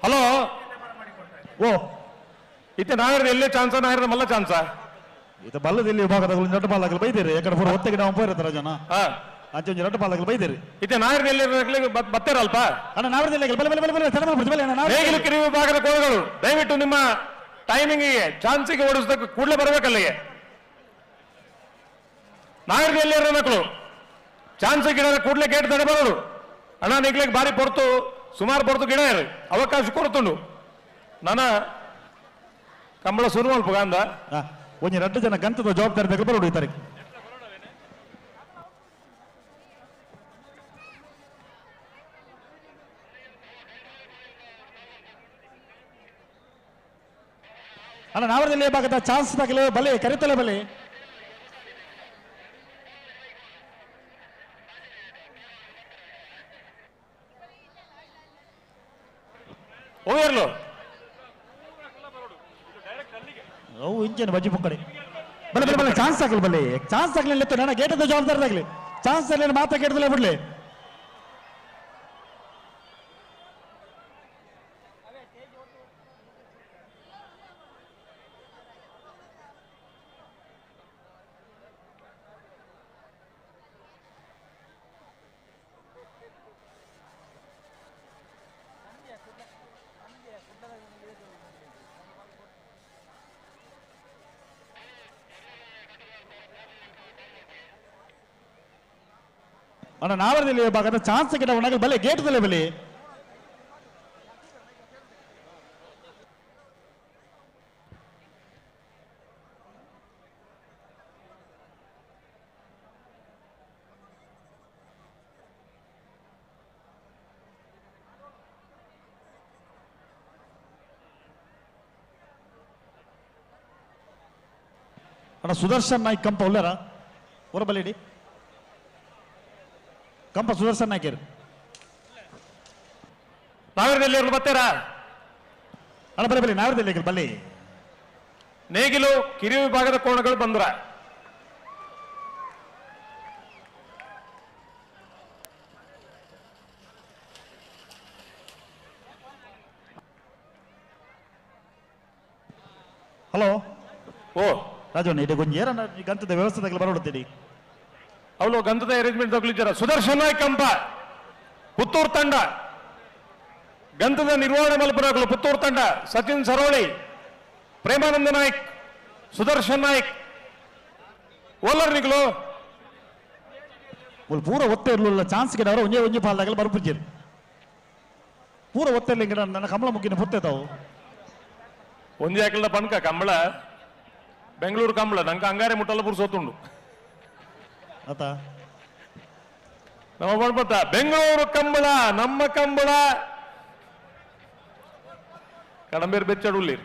ಹಲೋ ಓ ಇತ್ತೆ ನಾಗರದ ಎಲ್ಲೇ ಚಾನ್ಸ ನಾಗರದ ಮಲ್ಲ ಚಾನ್ಸ ಇದು ಬಲ್ಲದಲ್ಲಿ ವಿಭಾಗದಾಗ ರಡ್ಡು ಪಾಲಾಗಲು ಬೈದಿರಿ ಯಾಕಡೆ ಪೂರ ಒತ್ತಿಗೆ ನಾವು ಹೋಗಿರ್ತಾರ ಜನ ಅಂಚೆ ರಡ್ಡು ಪಾಲಾಗಲು ಬೈದಿರಿ ಇತ್ತೆ ನಾಗರದ ಎಲ್ಲೇ ಬತ್ತೇರಲ್ಪ ಅಣ್ಣ ನಾವರದಲ್ಲಿ ಬಲೆ ಬಲೆ ಬಲೆ ಬಲೆ ತಡ ಮಾಡ್ಬಿಡ್ತು ಬಲೆ ಅಣ್ಣ ನೇಗಿಲು ಕಿರಿವು ವಿಭಾಗದ ಕೋಣಗಳು ದಯವಿಟ್ಟು ನಿಮ್ಮ ಟೈಮಿಂಗಿಗೆ ಚಾನ್ಸಿಗೆ ಓಡಿಸಿದ ಕೂಡಲೇ ಬರಬೇಕಲ್ಲಿಗೆ. ನಾಗರದ ಎಲ್ಲೇ ಮಕ್ಕಳು ಚಾನ್ಸ್ ಗಿಡ ಕೂಡಲೇ ಗೇಟ್ ತಡೆ ಬರೋದು ಅಣ್ಣ ನಿಗ್ಲಿಕ್ಕೆ ಬಾರಿ ಪೊರ್ತು ಸುಮಾರು ಪೊರ್ತು ಗಿಡ ಇರು ಅವಕಾಶ ಕೊಡ್ತುಂಡು ನಾನ ಕಂಬಳ ಶುರು ಅಲ್ಪ ಗಾಂಧ ಒಂಜಿ ರಡ್ಡು ಜನ ಗಂತದ ಜವಾಬ್ದಾರಿ ತೆಗೆದು ಬರೋಡು ಈ ತಾರೀಕು ಅಣ್ಣ ನಾವರದಲ್ಲಿ ಭಾಗದ ಚಾನ್ಸ್ ತಗಲು ಬಲೆ ಕರಿತಲೆ ಬಲೆ ಹೋಗಿರ್ಲು ಅವು ಇಂಚೇನು ಬಜ್ಜಿ ಪುಕ್ಕಡಿ ಬಲೆ ಬಲೆ ಬಲೆ ಚಾನ್ಸ್ ಆಗಲಿ ಬಲೆ ಚಾನ್ಸ್ ಆಗಲಿ ನನ್ನ ಗೇಟದ ಜವಾಬ್ದಾರಿ ಆಗಲಿ ಚಾನ್ಸ್ ಅಲ್ಲಿ ಮಾತಾ ಗೇಟದಲ್ಲೇ ಬಿಡ್ಲಿ ಅಣ್ಣ ನಾವರದಲ್ಲಿ ಭಾಗದ ಚಾನ್ಸ್ ಗಿಡ ಒಣಗಲು ಬಲೆ ಗೇಟದಲ್ಲೇ ಬಲೆ ಅಣ್ಣ ಸುದರ್ಶನ್ ನಾಯ್ಕ್ ಕಂಪ ಉಳ್ಳಾರ ಹೊರಬಲ್ಲಿಡಿ ಕಂಪ ಸುದರ್ಶನ್ ನಾಯ್ಕರು ನಾಗರದಲ್ಲಿ ಬರ್ತೀರಾ ಅಣ್ಣ ಬಲೆ ಬಲೆ ನಾಗರದಲ್ಲಿ ಬಲ್ಲಿ ನೇಗಿಲು ಕಿರಿಯ ವಿಭಾಗದ ಕೋಣಗಳು ಬಂದ್ರ ಹಲೋ ಓ ರಾಜವಣ್ಣ ಇದು ಗೊಂಜಿ ಏರಣ್ಣ ಈ ಗಂತದ ವ್ಯವಸ್ಥೆ ಬರೋಡ್ತೀರಿ ಅವಳು ಗಂಧದ ಅರೇಂಜ್ಮೆಂಟ್ ತಗೊಳಿದ್ದಾರ ಸುದರ್ಶನ್ ನಾಯ್ಕ್ ಕಂಪ ಪುತ್ತೂರು ತಂಡ ಗಂಧದ ನಿರ್ವಹಣೆ ಮಲ್ಪುರಗಳು ಪುತ್ತೂರು ತಂಡ ಸಚಿನ್ ಸರೋಳಿ, ಪ್ರೇಮಾನಂದ ನಾಯ್ಕ್, ಸುದರ್ಶನ್ ನಾಯ್ಕ್ ಓಲರ್ ನಿಗಳು ಪೂರ ಒತ್ತೆ ಇರಲಿಲ್ಲ ಚಾನ್ಸ್ ಗಿಡ ಅವರು ಒಂಜೇ ಒಂಜಿ ಪಾಲ್ದಾಗಲ್ಲ ಬರ್ಪುಜ್ಜೇರು ಪೂರ ಒತ್ತೆ ಇಲ್ಲ ಗಿಡ ನನ್ನ ಕಂಬಳ ಮುಗಿನ ಪುತ್ತೇತಾವು ಒಂಜಿ ಹಾಕಲ್ದ ಪನ್ಕ ಕಂಬಳ ಬೆಂಗಳೂರು ಕಂಬಳ ನಂಗೆ ಅಂಗಾರೆ ಮುಟ್ಟಲ್ಲ ಪೂರ ಸೋತುಂಡು ಆತ ನಮ್ಮ ಬಣ್ಪತ್ತ ಬೆಂಗಳೂರು ಕಂಬಳ ನಮ್ಮ ಕಂಬಳ ಕಡಂಬೇರು ಬೆಚ್ಚಡುಲ್ಲಿ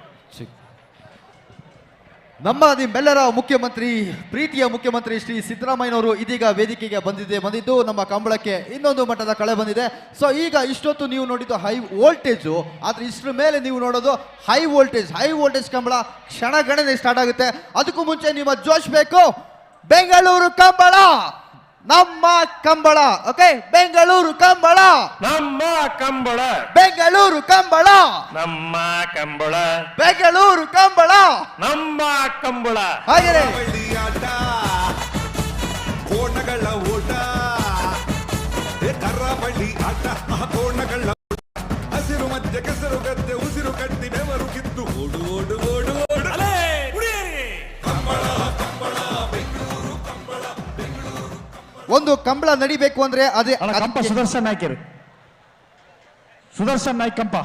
ನಮ್ಮ ನಿಮ್ಮೆಲ್ಲರ ಮುಖ್ಯಮಂತ್ರಿ, ಪ್ರೀತಿಯ ಮುಖ್ಯಮಂತ್ರಿ ಶ್ರೀ ಸಿದ್ದರಾಮಯ್ಯನವರು ಇದೀಗ ವೇದಿಕೆಗೆ ಬಂದಿದ್ದು ನಮ್ಮ ಕಂಬಳಕ್ಕೆ ಇನ್ನೊಂದು ಮಟ್ಟದ ಕಳೆ ಬಂದಿದೆ. ಸೊ ಈಗ ಇಷ್ಟೊತ್ತು ನೀವು ನೋಡಿದ್ದು ಹೈ ವೋಲ್ಟೇಜು, ಆದ್ರೆ ಇಷ್ಟರ ಮೇಲೆ ನೀವು ನೋಡೋದು ಹೈ ವೋಲ್ಟೇಜ್ ಕಂಬಳ ಕ್ಷಣಗಣನೆ ಸ್ಟಾರ್ಟ್ ಆಗುತ್ತೆ. ಅದಕ್ಕೂ ಮುಂಚೆ ನಿಮ್ಮ ಜೋಶ್ ಬೇಕು. ಬೆಂಗಳೂರು ಕಂಬಳ ನಮ್ಮ ಕಂಬಳ, ಓಕೆ? ಬೆಂಗಳೂರು ಕಂಬಳ ನಮ್ಮ ಕಂಬಳ, ಬೆಂಗಳೂರು ಕಂಬಳ ನಮ್ಮ ಕಂಬಳ, ಬೆಂಗಳೂರು ಕಂಬಳ ನಮ್ಮ ಕಂಬಳ. ಹಾಗೆ ಆಟ ಕೋಣಗಳ ಓಟ, ಕರಾವಳಿ ಆಟ ಕೋಣಗಳ ಹಸಿರು ಮಧ್ಯೆ ಕೆಸರು ಗದ್ದೆ ಉಸಿರು ಕಟ್ಟಿ ಬೆವರು ಕಿತ್ತು ಓಡು ಓಡು ಓಡು ಓಡು ಕಂಬಳ ಕಂಬಳ ಬೆಂಗಳೂರು ಕಂಬಳ ಬೆಂಗಳೂರು. ಒಂದು ಕಂಬಳ ನಡಿಬೇಕು ಅಂದ್ರೆ ಅದೇ ಕಂಪ ಸುದರ್ಶನ್ ನಾಯ್ಕರು, ಸುದರ್ಶನ್ ನಾಯ್ಕ್ ಕಂಪ.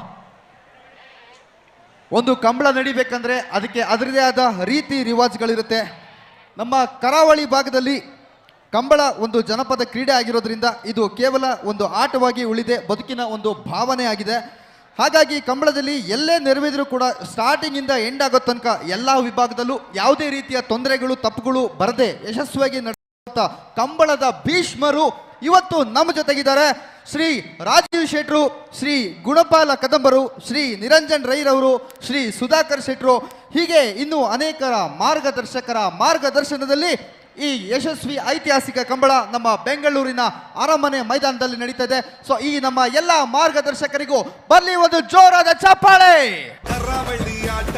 ಒಂದು ಕಂಬಳ ನಡಿಬೇಕಂದ್ರೆ ಅದಕ್ಕೆ ಅದರದೇ ಆದ ರೀತಿ ರಿವಾಜ್ಗಳಿರುತ್ತೆ. ನಮ್ಮ ಕರಾವಳಿ ಭಾಗದಲ್ಲಿ ಕಂಬಳ ಒಂದು ಜನಪದ ಕ್ರೀಡೆ ಆಗಿರೋದ್ರಿಂದ ಇದು ಕೇವಲ ಒಂದು ಆಟವಾಗಿ ಉಳಿದೆ, ಬದುಕಿನ ಒಂದು ಭಾವನೆ ಆಗಿದೆ. ಹಾಗಾಗಿ ಕಂಬಳದಲ್ಲಿ ಎಲ್ಲೇ ನೆರವೇರಿದ್ರು ಕೂಡ ಸ್ಟಾರ್ಟಿಂಗಿಂದ ಎಂಡ್ ಆಗೋ ತನಕ ಎಲ್ಲ ವಿಭಾಗದಲ್ಲೂ ಯಾವುದೇ ರೀತಿಯ ತೊಂದರೆಗಳು ತಪ್ಪುಗಳು ಬರದೆ ಯಶಸ್ವಿಯಾಗಿ ನಡೆಯುವಂಥ ಕಂಬಳದ ಭೀಷ್ಮರು ಇವತ್ತು ನಮ್ಮ ಜೊತೆಗಿದ್ದಾರೆ. ಶ್ರೀ ರಾಜೀವ್ ಶೆಟ್ರು, ಶ್ರೀ ಗುಣಪಾಲ ಕದಂಬರು, ಶ್ರೀ ನಿರಂಜನ್ ರೈರವರು, ಶ್ರೀ ಸುಧಾಕರ್ ಶೆಟ್ರು, ಹೀಗೆ ಇನ್ನು ಅನೇಕರ ಮಾರ್ಗದರ್ಶಕರ ಮಾರ್ಗದರ್ಶನದಲ್ಲಿ ಈ ಯಶಸ್ವಿ ಐತಿಹಾಸಿಕ ಕಂಬಳ ನಮ್ಮ ಬೆಂಗಳೂರಿನ ಅರಮನೆ ಮೈದಾನದಲ್ಲಿ ನಡೀತದೆ. ಸೊ ಈ ನಮ್ಮ ಎಲ್ಲ ಮಾರ್ಗದರ್ಶಕರಿಗೂ ಬರಲಿ ಒಂದು ಜೋರಾದ ಚಪ್ಪಾಳೆ. ಕರಾವಳಿ ಆಟ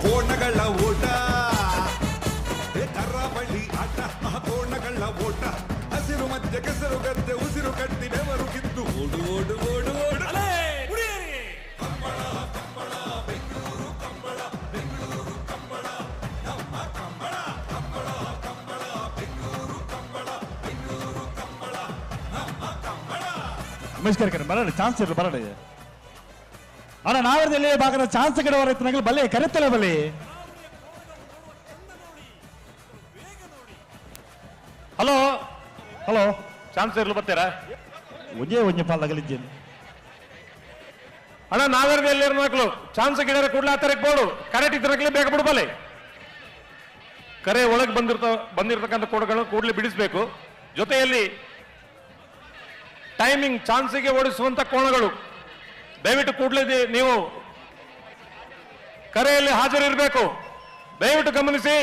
ಕೋಣಗಳ ಓಟ, ಕರಾವಳಿ ಆಟ ಕೋಣಗಳ ಓಟ, ಹಸಿರು ಮಧ್ಯೆ ಕೆಸರು ಗದ್ದೆ ಉಸಿರು ಕಟ್ಟಿ ಬೆವರು ಕಿತ್ತು ಓಡು ಓಡು ಓಡು ಓಡು ಕಂಬಳ ಕಂಬಳ ಬೆಂಗಳೂರು ಕಂಬಳ ಬೆಂಗಳೂರು ಕಂಬಳ ನಮ್ಮ ಕಂಬಳ ಕಂಬಳ ಕಂಬಳ ಬೆಂಗಳೂರು ಕಂಬಳ ಬೆಂಗಳೂರು ಕಂಬಳ ನಮ್ಮ ಕಂಬಳ. ನಮಸ್ಕಾರ ಬರಲಿ ಚಾನ್ಸ್ ಇರಲಿ ಬರಲಿ ಅಣ್ಣ ನಾವರದಲ್ಲಿ ಭಾಗದ ಚಾನ್ಸ್ ಗಿಡವರ ನಗಲು ಬಲ್ಲೆ ಕರೆತಲೆ ಬಲ್ಲಿ ಹಲೋ ಹಲೋ ಚಾನ್ಸ್ ಇರ್ಲು ಬರ್ತೀರಾ? ಒಂಜೇ ಪಾಲ್ದಾಗಲಿದ್ದೇನೆ ಅಣ್ಣ ನಾವೇರ್ದು ಎಲ್ಲಿರೋ ಮಕ್ಕಳು ಚಾನ್ಸ್ ಗಿಡ ಕೂಡಲೇ ಹತ್ತರಕ್ಕೆ ಬೋಡು ಕರೆಕ್ಟ್ ಇದ್ರಕ್ಕೆ ಬೇಗ ಬಿಡ್ಬಲೆ. ಕರೆ ಒಳಗೆ ಬಂದಿರತಕ್ಕಂಥ ಕೋಡ್ಗಳನ್ನು ಕೂಡಲೇ ಬಿಡಿಸಬೇಕು. ಜೊತೆಯಲ್ಲಿ ಟೈಮಿಂಗ್ ಚಾನ್ಸಿಗೆ ಓಡಿಸುವಂತ ಕೋಣಗಳು ದಯವಿಟ್ಟು ಕೂಡಲೇ ನೀವು ಕರೆಯಲ್ಲಿ ಹಾಜರಿರಬೇಕು. ದಯವಿಟ್ಟು ಗಮನಿಸಿ.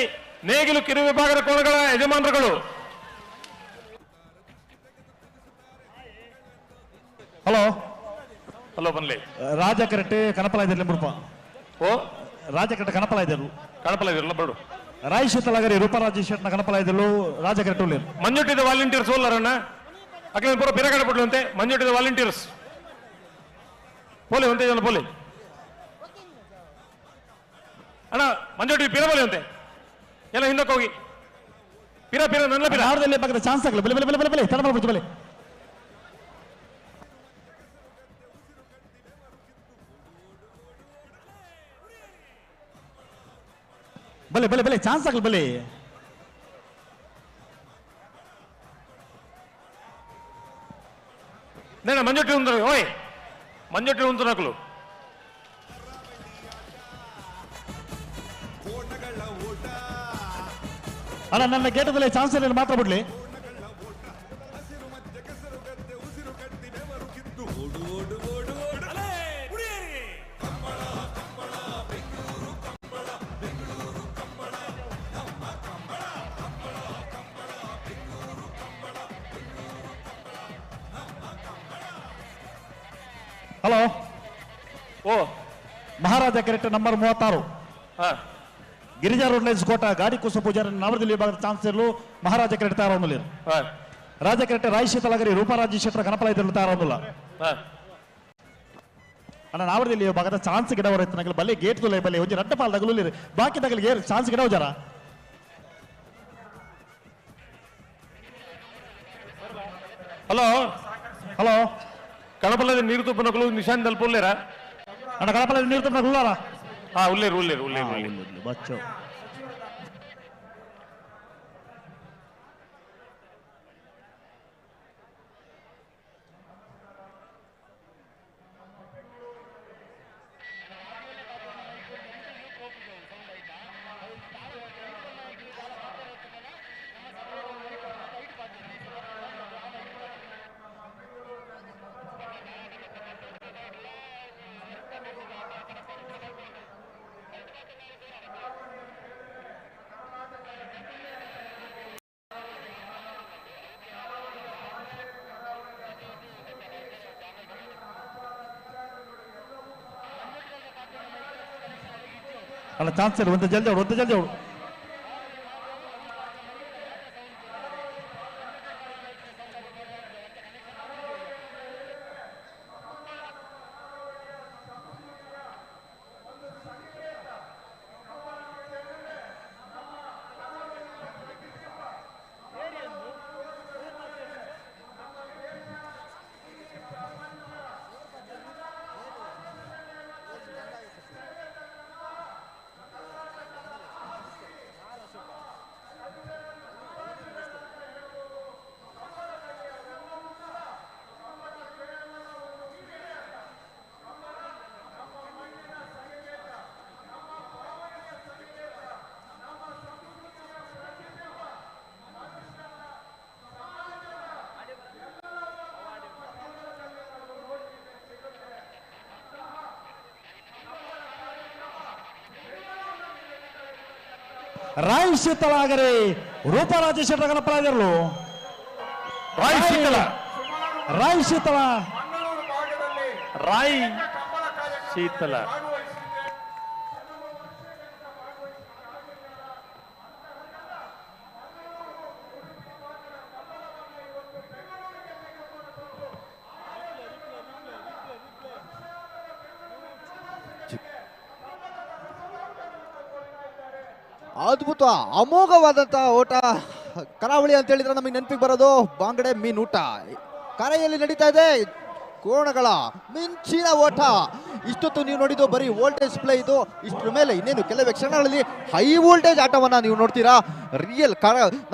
ನೇಗಿಲು ಕಿರು ವಿಭಾಗದ ಕೋಣಗಳ ಯಜಮಾನರುಗಳು. Hello hello ಬನ್ಲಿ. ರಾಜಕರಟೆ ಕನಪಲ ಇದ್ದಿರಲಿ ಮುಡುಪ ಓ ರಾಜಕರಟೆ ಕನಪಲ ಇದ್ದರು ಕಣಪಲ ಇದಿರಲ್ಲ ಬೇಡು ರಾಯ್ ಶೀತಲಗರಿ ರೂಪರಾಜ ಶೆಟ್ನ ಕನಪಲ ಇದ್ದರು ರಾಜಕರಟೆ ಉಳ್ಳಿ ಮಂಜುಟ್ಟಿದ ವಾಲಂಟಿಯರ್ಸ್ ಹೋಲ್ಲರಣ್ಣ ಅಕ್ಕೆ ಪೂರ ಪಿರಗಡೆ ಬಿಡ್ಲಂತೆ ಮಂಜುಟ್ಟಿದ ವಾಲಂಟಿಯರ್ಸ್ ಪೋಲಿ ಒಂದೇ ಜನ ಪೋಲಿ ಅಣ್ಣ ಮಂಜುಟ್ಟಿ ಪಿರ ಬೋಲಿ ಅಂತೆ ಎಲ್ಲ ಹಿಂದಕ್ಕೆ ಹೋಗಿ ಪಿರ ಪಿರ ನನ್ನ ಪಿರ ಆಡದಲ್ಲಿ ಬಗ್ಗೆ ಚಾನ್ಸ್ ಆಗಲ್ಲ ಬೆಲೆ ಬೆಲೆ ಬೆಲೆ ಬೆಲೆ ತಡ ಮಾಡ್ಬಿಟ್ಟು ಬೆಲೆ ಬಲೆ ಬಲೆ ಬಲೆ ಚಾನ್ಸ್ ಆಗಲ್ಲ ಬಲೆ ನೇನ ಮಂಜುಟ್ಟಿ ಉಂದ್ರ ಓಯ್ ಮಂಜುಟ್ಟಿ ಉಂದ್ರ ನಕಲು ಅಣ್ಣ ನನ್ನ ಗೇಟದಲ್ಲಿ ಚಾನ್ಸ್ ಇಲ್ಲ ಮಾತ್ರ ಬಿಡ್ಲಿ ಹಲೋ ಓ ಮಹಾರಾಜ ಕೆರೆಟ್ ನಂಬರ್ 36 ಗಿರಿಜಾ ರೋಡ್ ಲೈನ್ಸ್ ಕೋಟ ಗಾಡಿ ಕುಸ ಪೂಜಾರಿ ನವರದಲ್ಲಿ ವಿಭಾಗದ ಚಾನ್ಸ್ ಇರಲು ಮಹಾರಾಜ ಕೆರೆಟ್ ತಯಾರ ರಾಜಕರೆಟ್ಟೆ ರಾಯ್ ಶೀತಲಗರಿ ರೂಪರಾಜಿ ಶೆಟ್ರ ಗಣಪಲ ತಯಾರಲ್ಲ ಅಣ್ಣ ನಾವದಲ್ಲಿ ಭಾಗದ ಚಾನ್ಸ್ ಗಿಡವರ ಇತ್ತು ಬಲ್ಲಿ ಗೇಟ್ ತುಲೆ ಬಲ್ಲಿ ಒಂಜಿ ರಡ್ಡ ಪಾಲ್ ತಗಲು ಬಾಕಿ ತಗಲಿಗೆ ಚಾನ್ಸ್ ಗಿಡವ ಜರ ಹಲೋ ಹಲೋ ಕಡಪಲ್ಲದ ನೀರು ತುಪ್ಪನಗಳು ನಿಶಾನ್ ತಲುಪುಲ್ಲೇರ ಅಣ್ಣ ಕಡಪಲ್ಲದ ನೀರು ತುಪ್ಪನಗಳು ಹಾ ಉಲ್ಲೇರು ಬಚ್ಚು ಅಲ್ಲ ಚಾನ್ಸ್ ಇಲ್ಲ ಒಂದು ಜಲ್ದಿ ಅವಳು ರಾಯ್ ಶೀತಲಾಗರೆ ರೂಪರಾಜ ಶೆಟ್ರ ಗಣಪಲ ಇರಲು ರಾಯ್ ಶೀತಲ ರಾಯ್ ಶೀತಲ ಅದ್ಭುತ ಅಮೋಘವಾದಂತಹ ಓಟ ಕರಾವಳಿ ಅಂತ ಹೇಳಿದ್ರೆ ನಮಗೆ ನೆನಪಿಗೆ ಬರೋದು ಬಾಂಗಡೆ ಮೀನ್ ಊಟ. ಕರೆಯಲ್ಲಿ ನಡೀತಾ ಇದೆ ಕೋಣಗಳ ಮಿಂಚಿನ ಓಟ. ಇಷ್ಟೊತ್ತು ನೀವು ನೋಡಿದ್ದು ಬರೀ ವೋಲ್ಟೇಜ್ ಪ್ಲೇ ಇದು. ಇಷ್ಟರ ಮೇಲೆ ಇನ್ನೇನು ಕೆಲವೇ ಕ್ಷಣಗಳಲ್ಲಿ ಹೈ ವೋಲ್ಟೇಜ್ ಆಟವನ್ನ ನೀವು ನೋಡ್ತೀರಾ. ರಿಯಲ್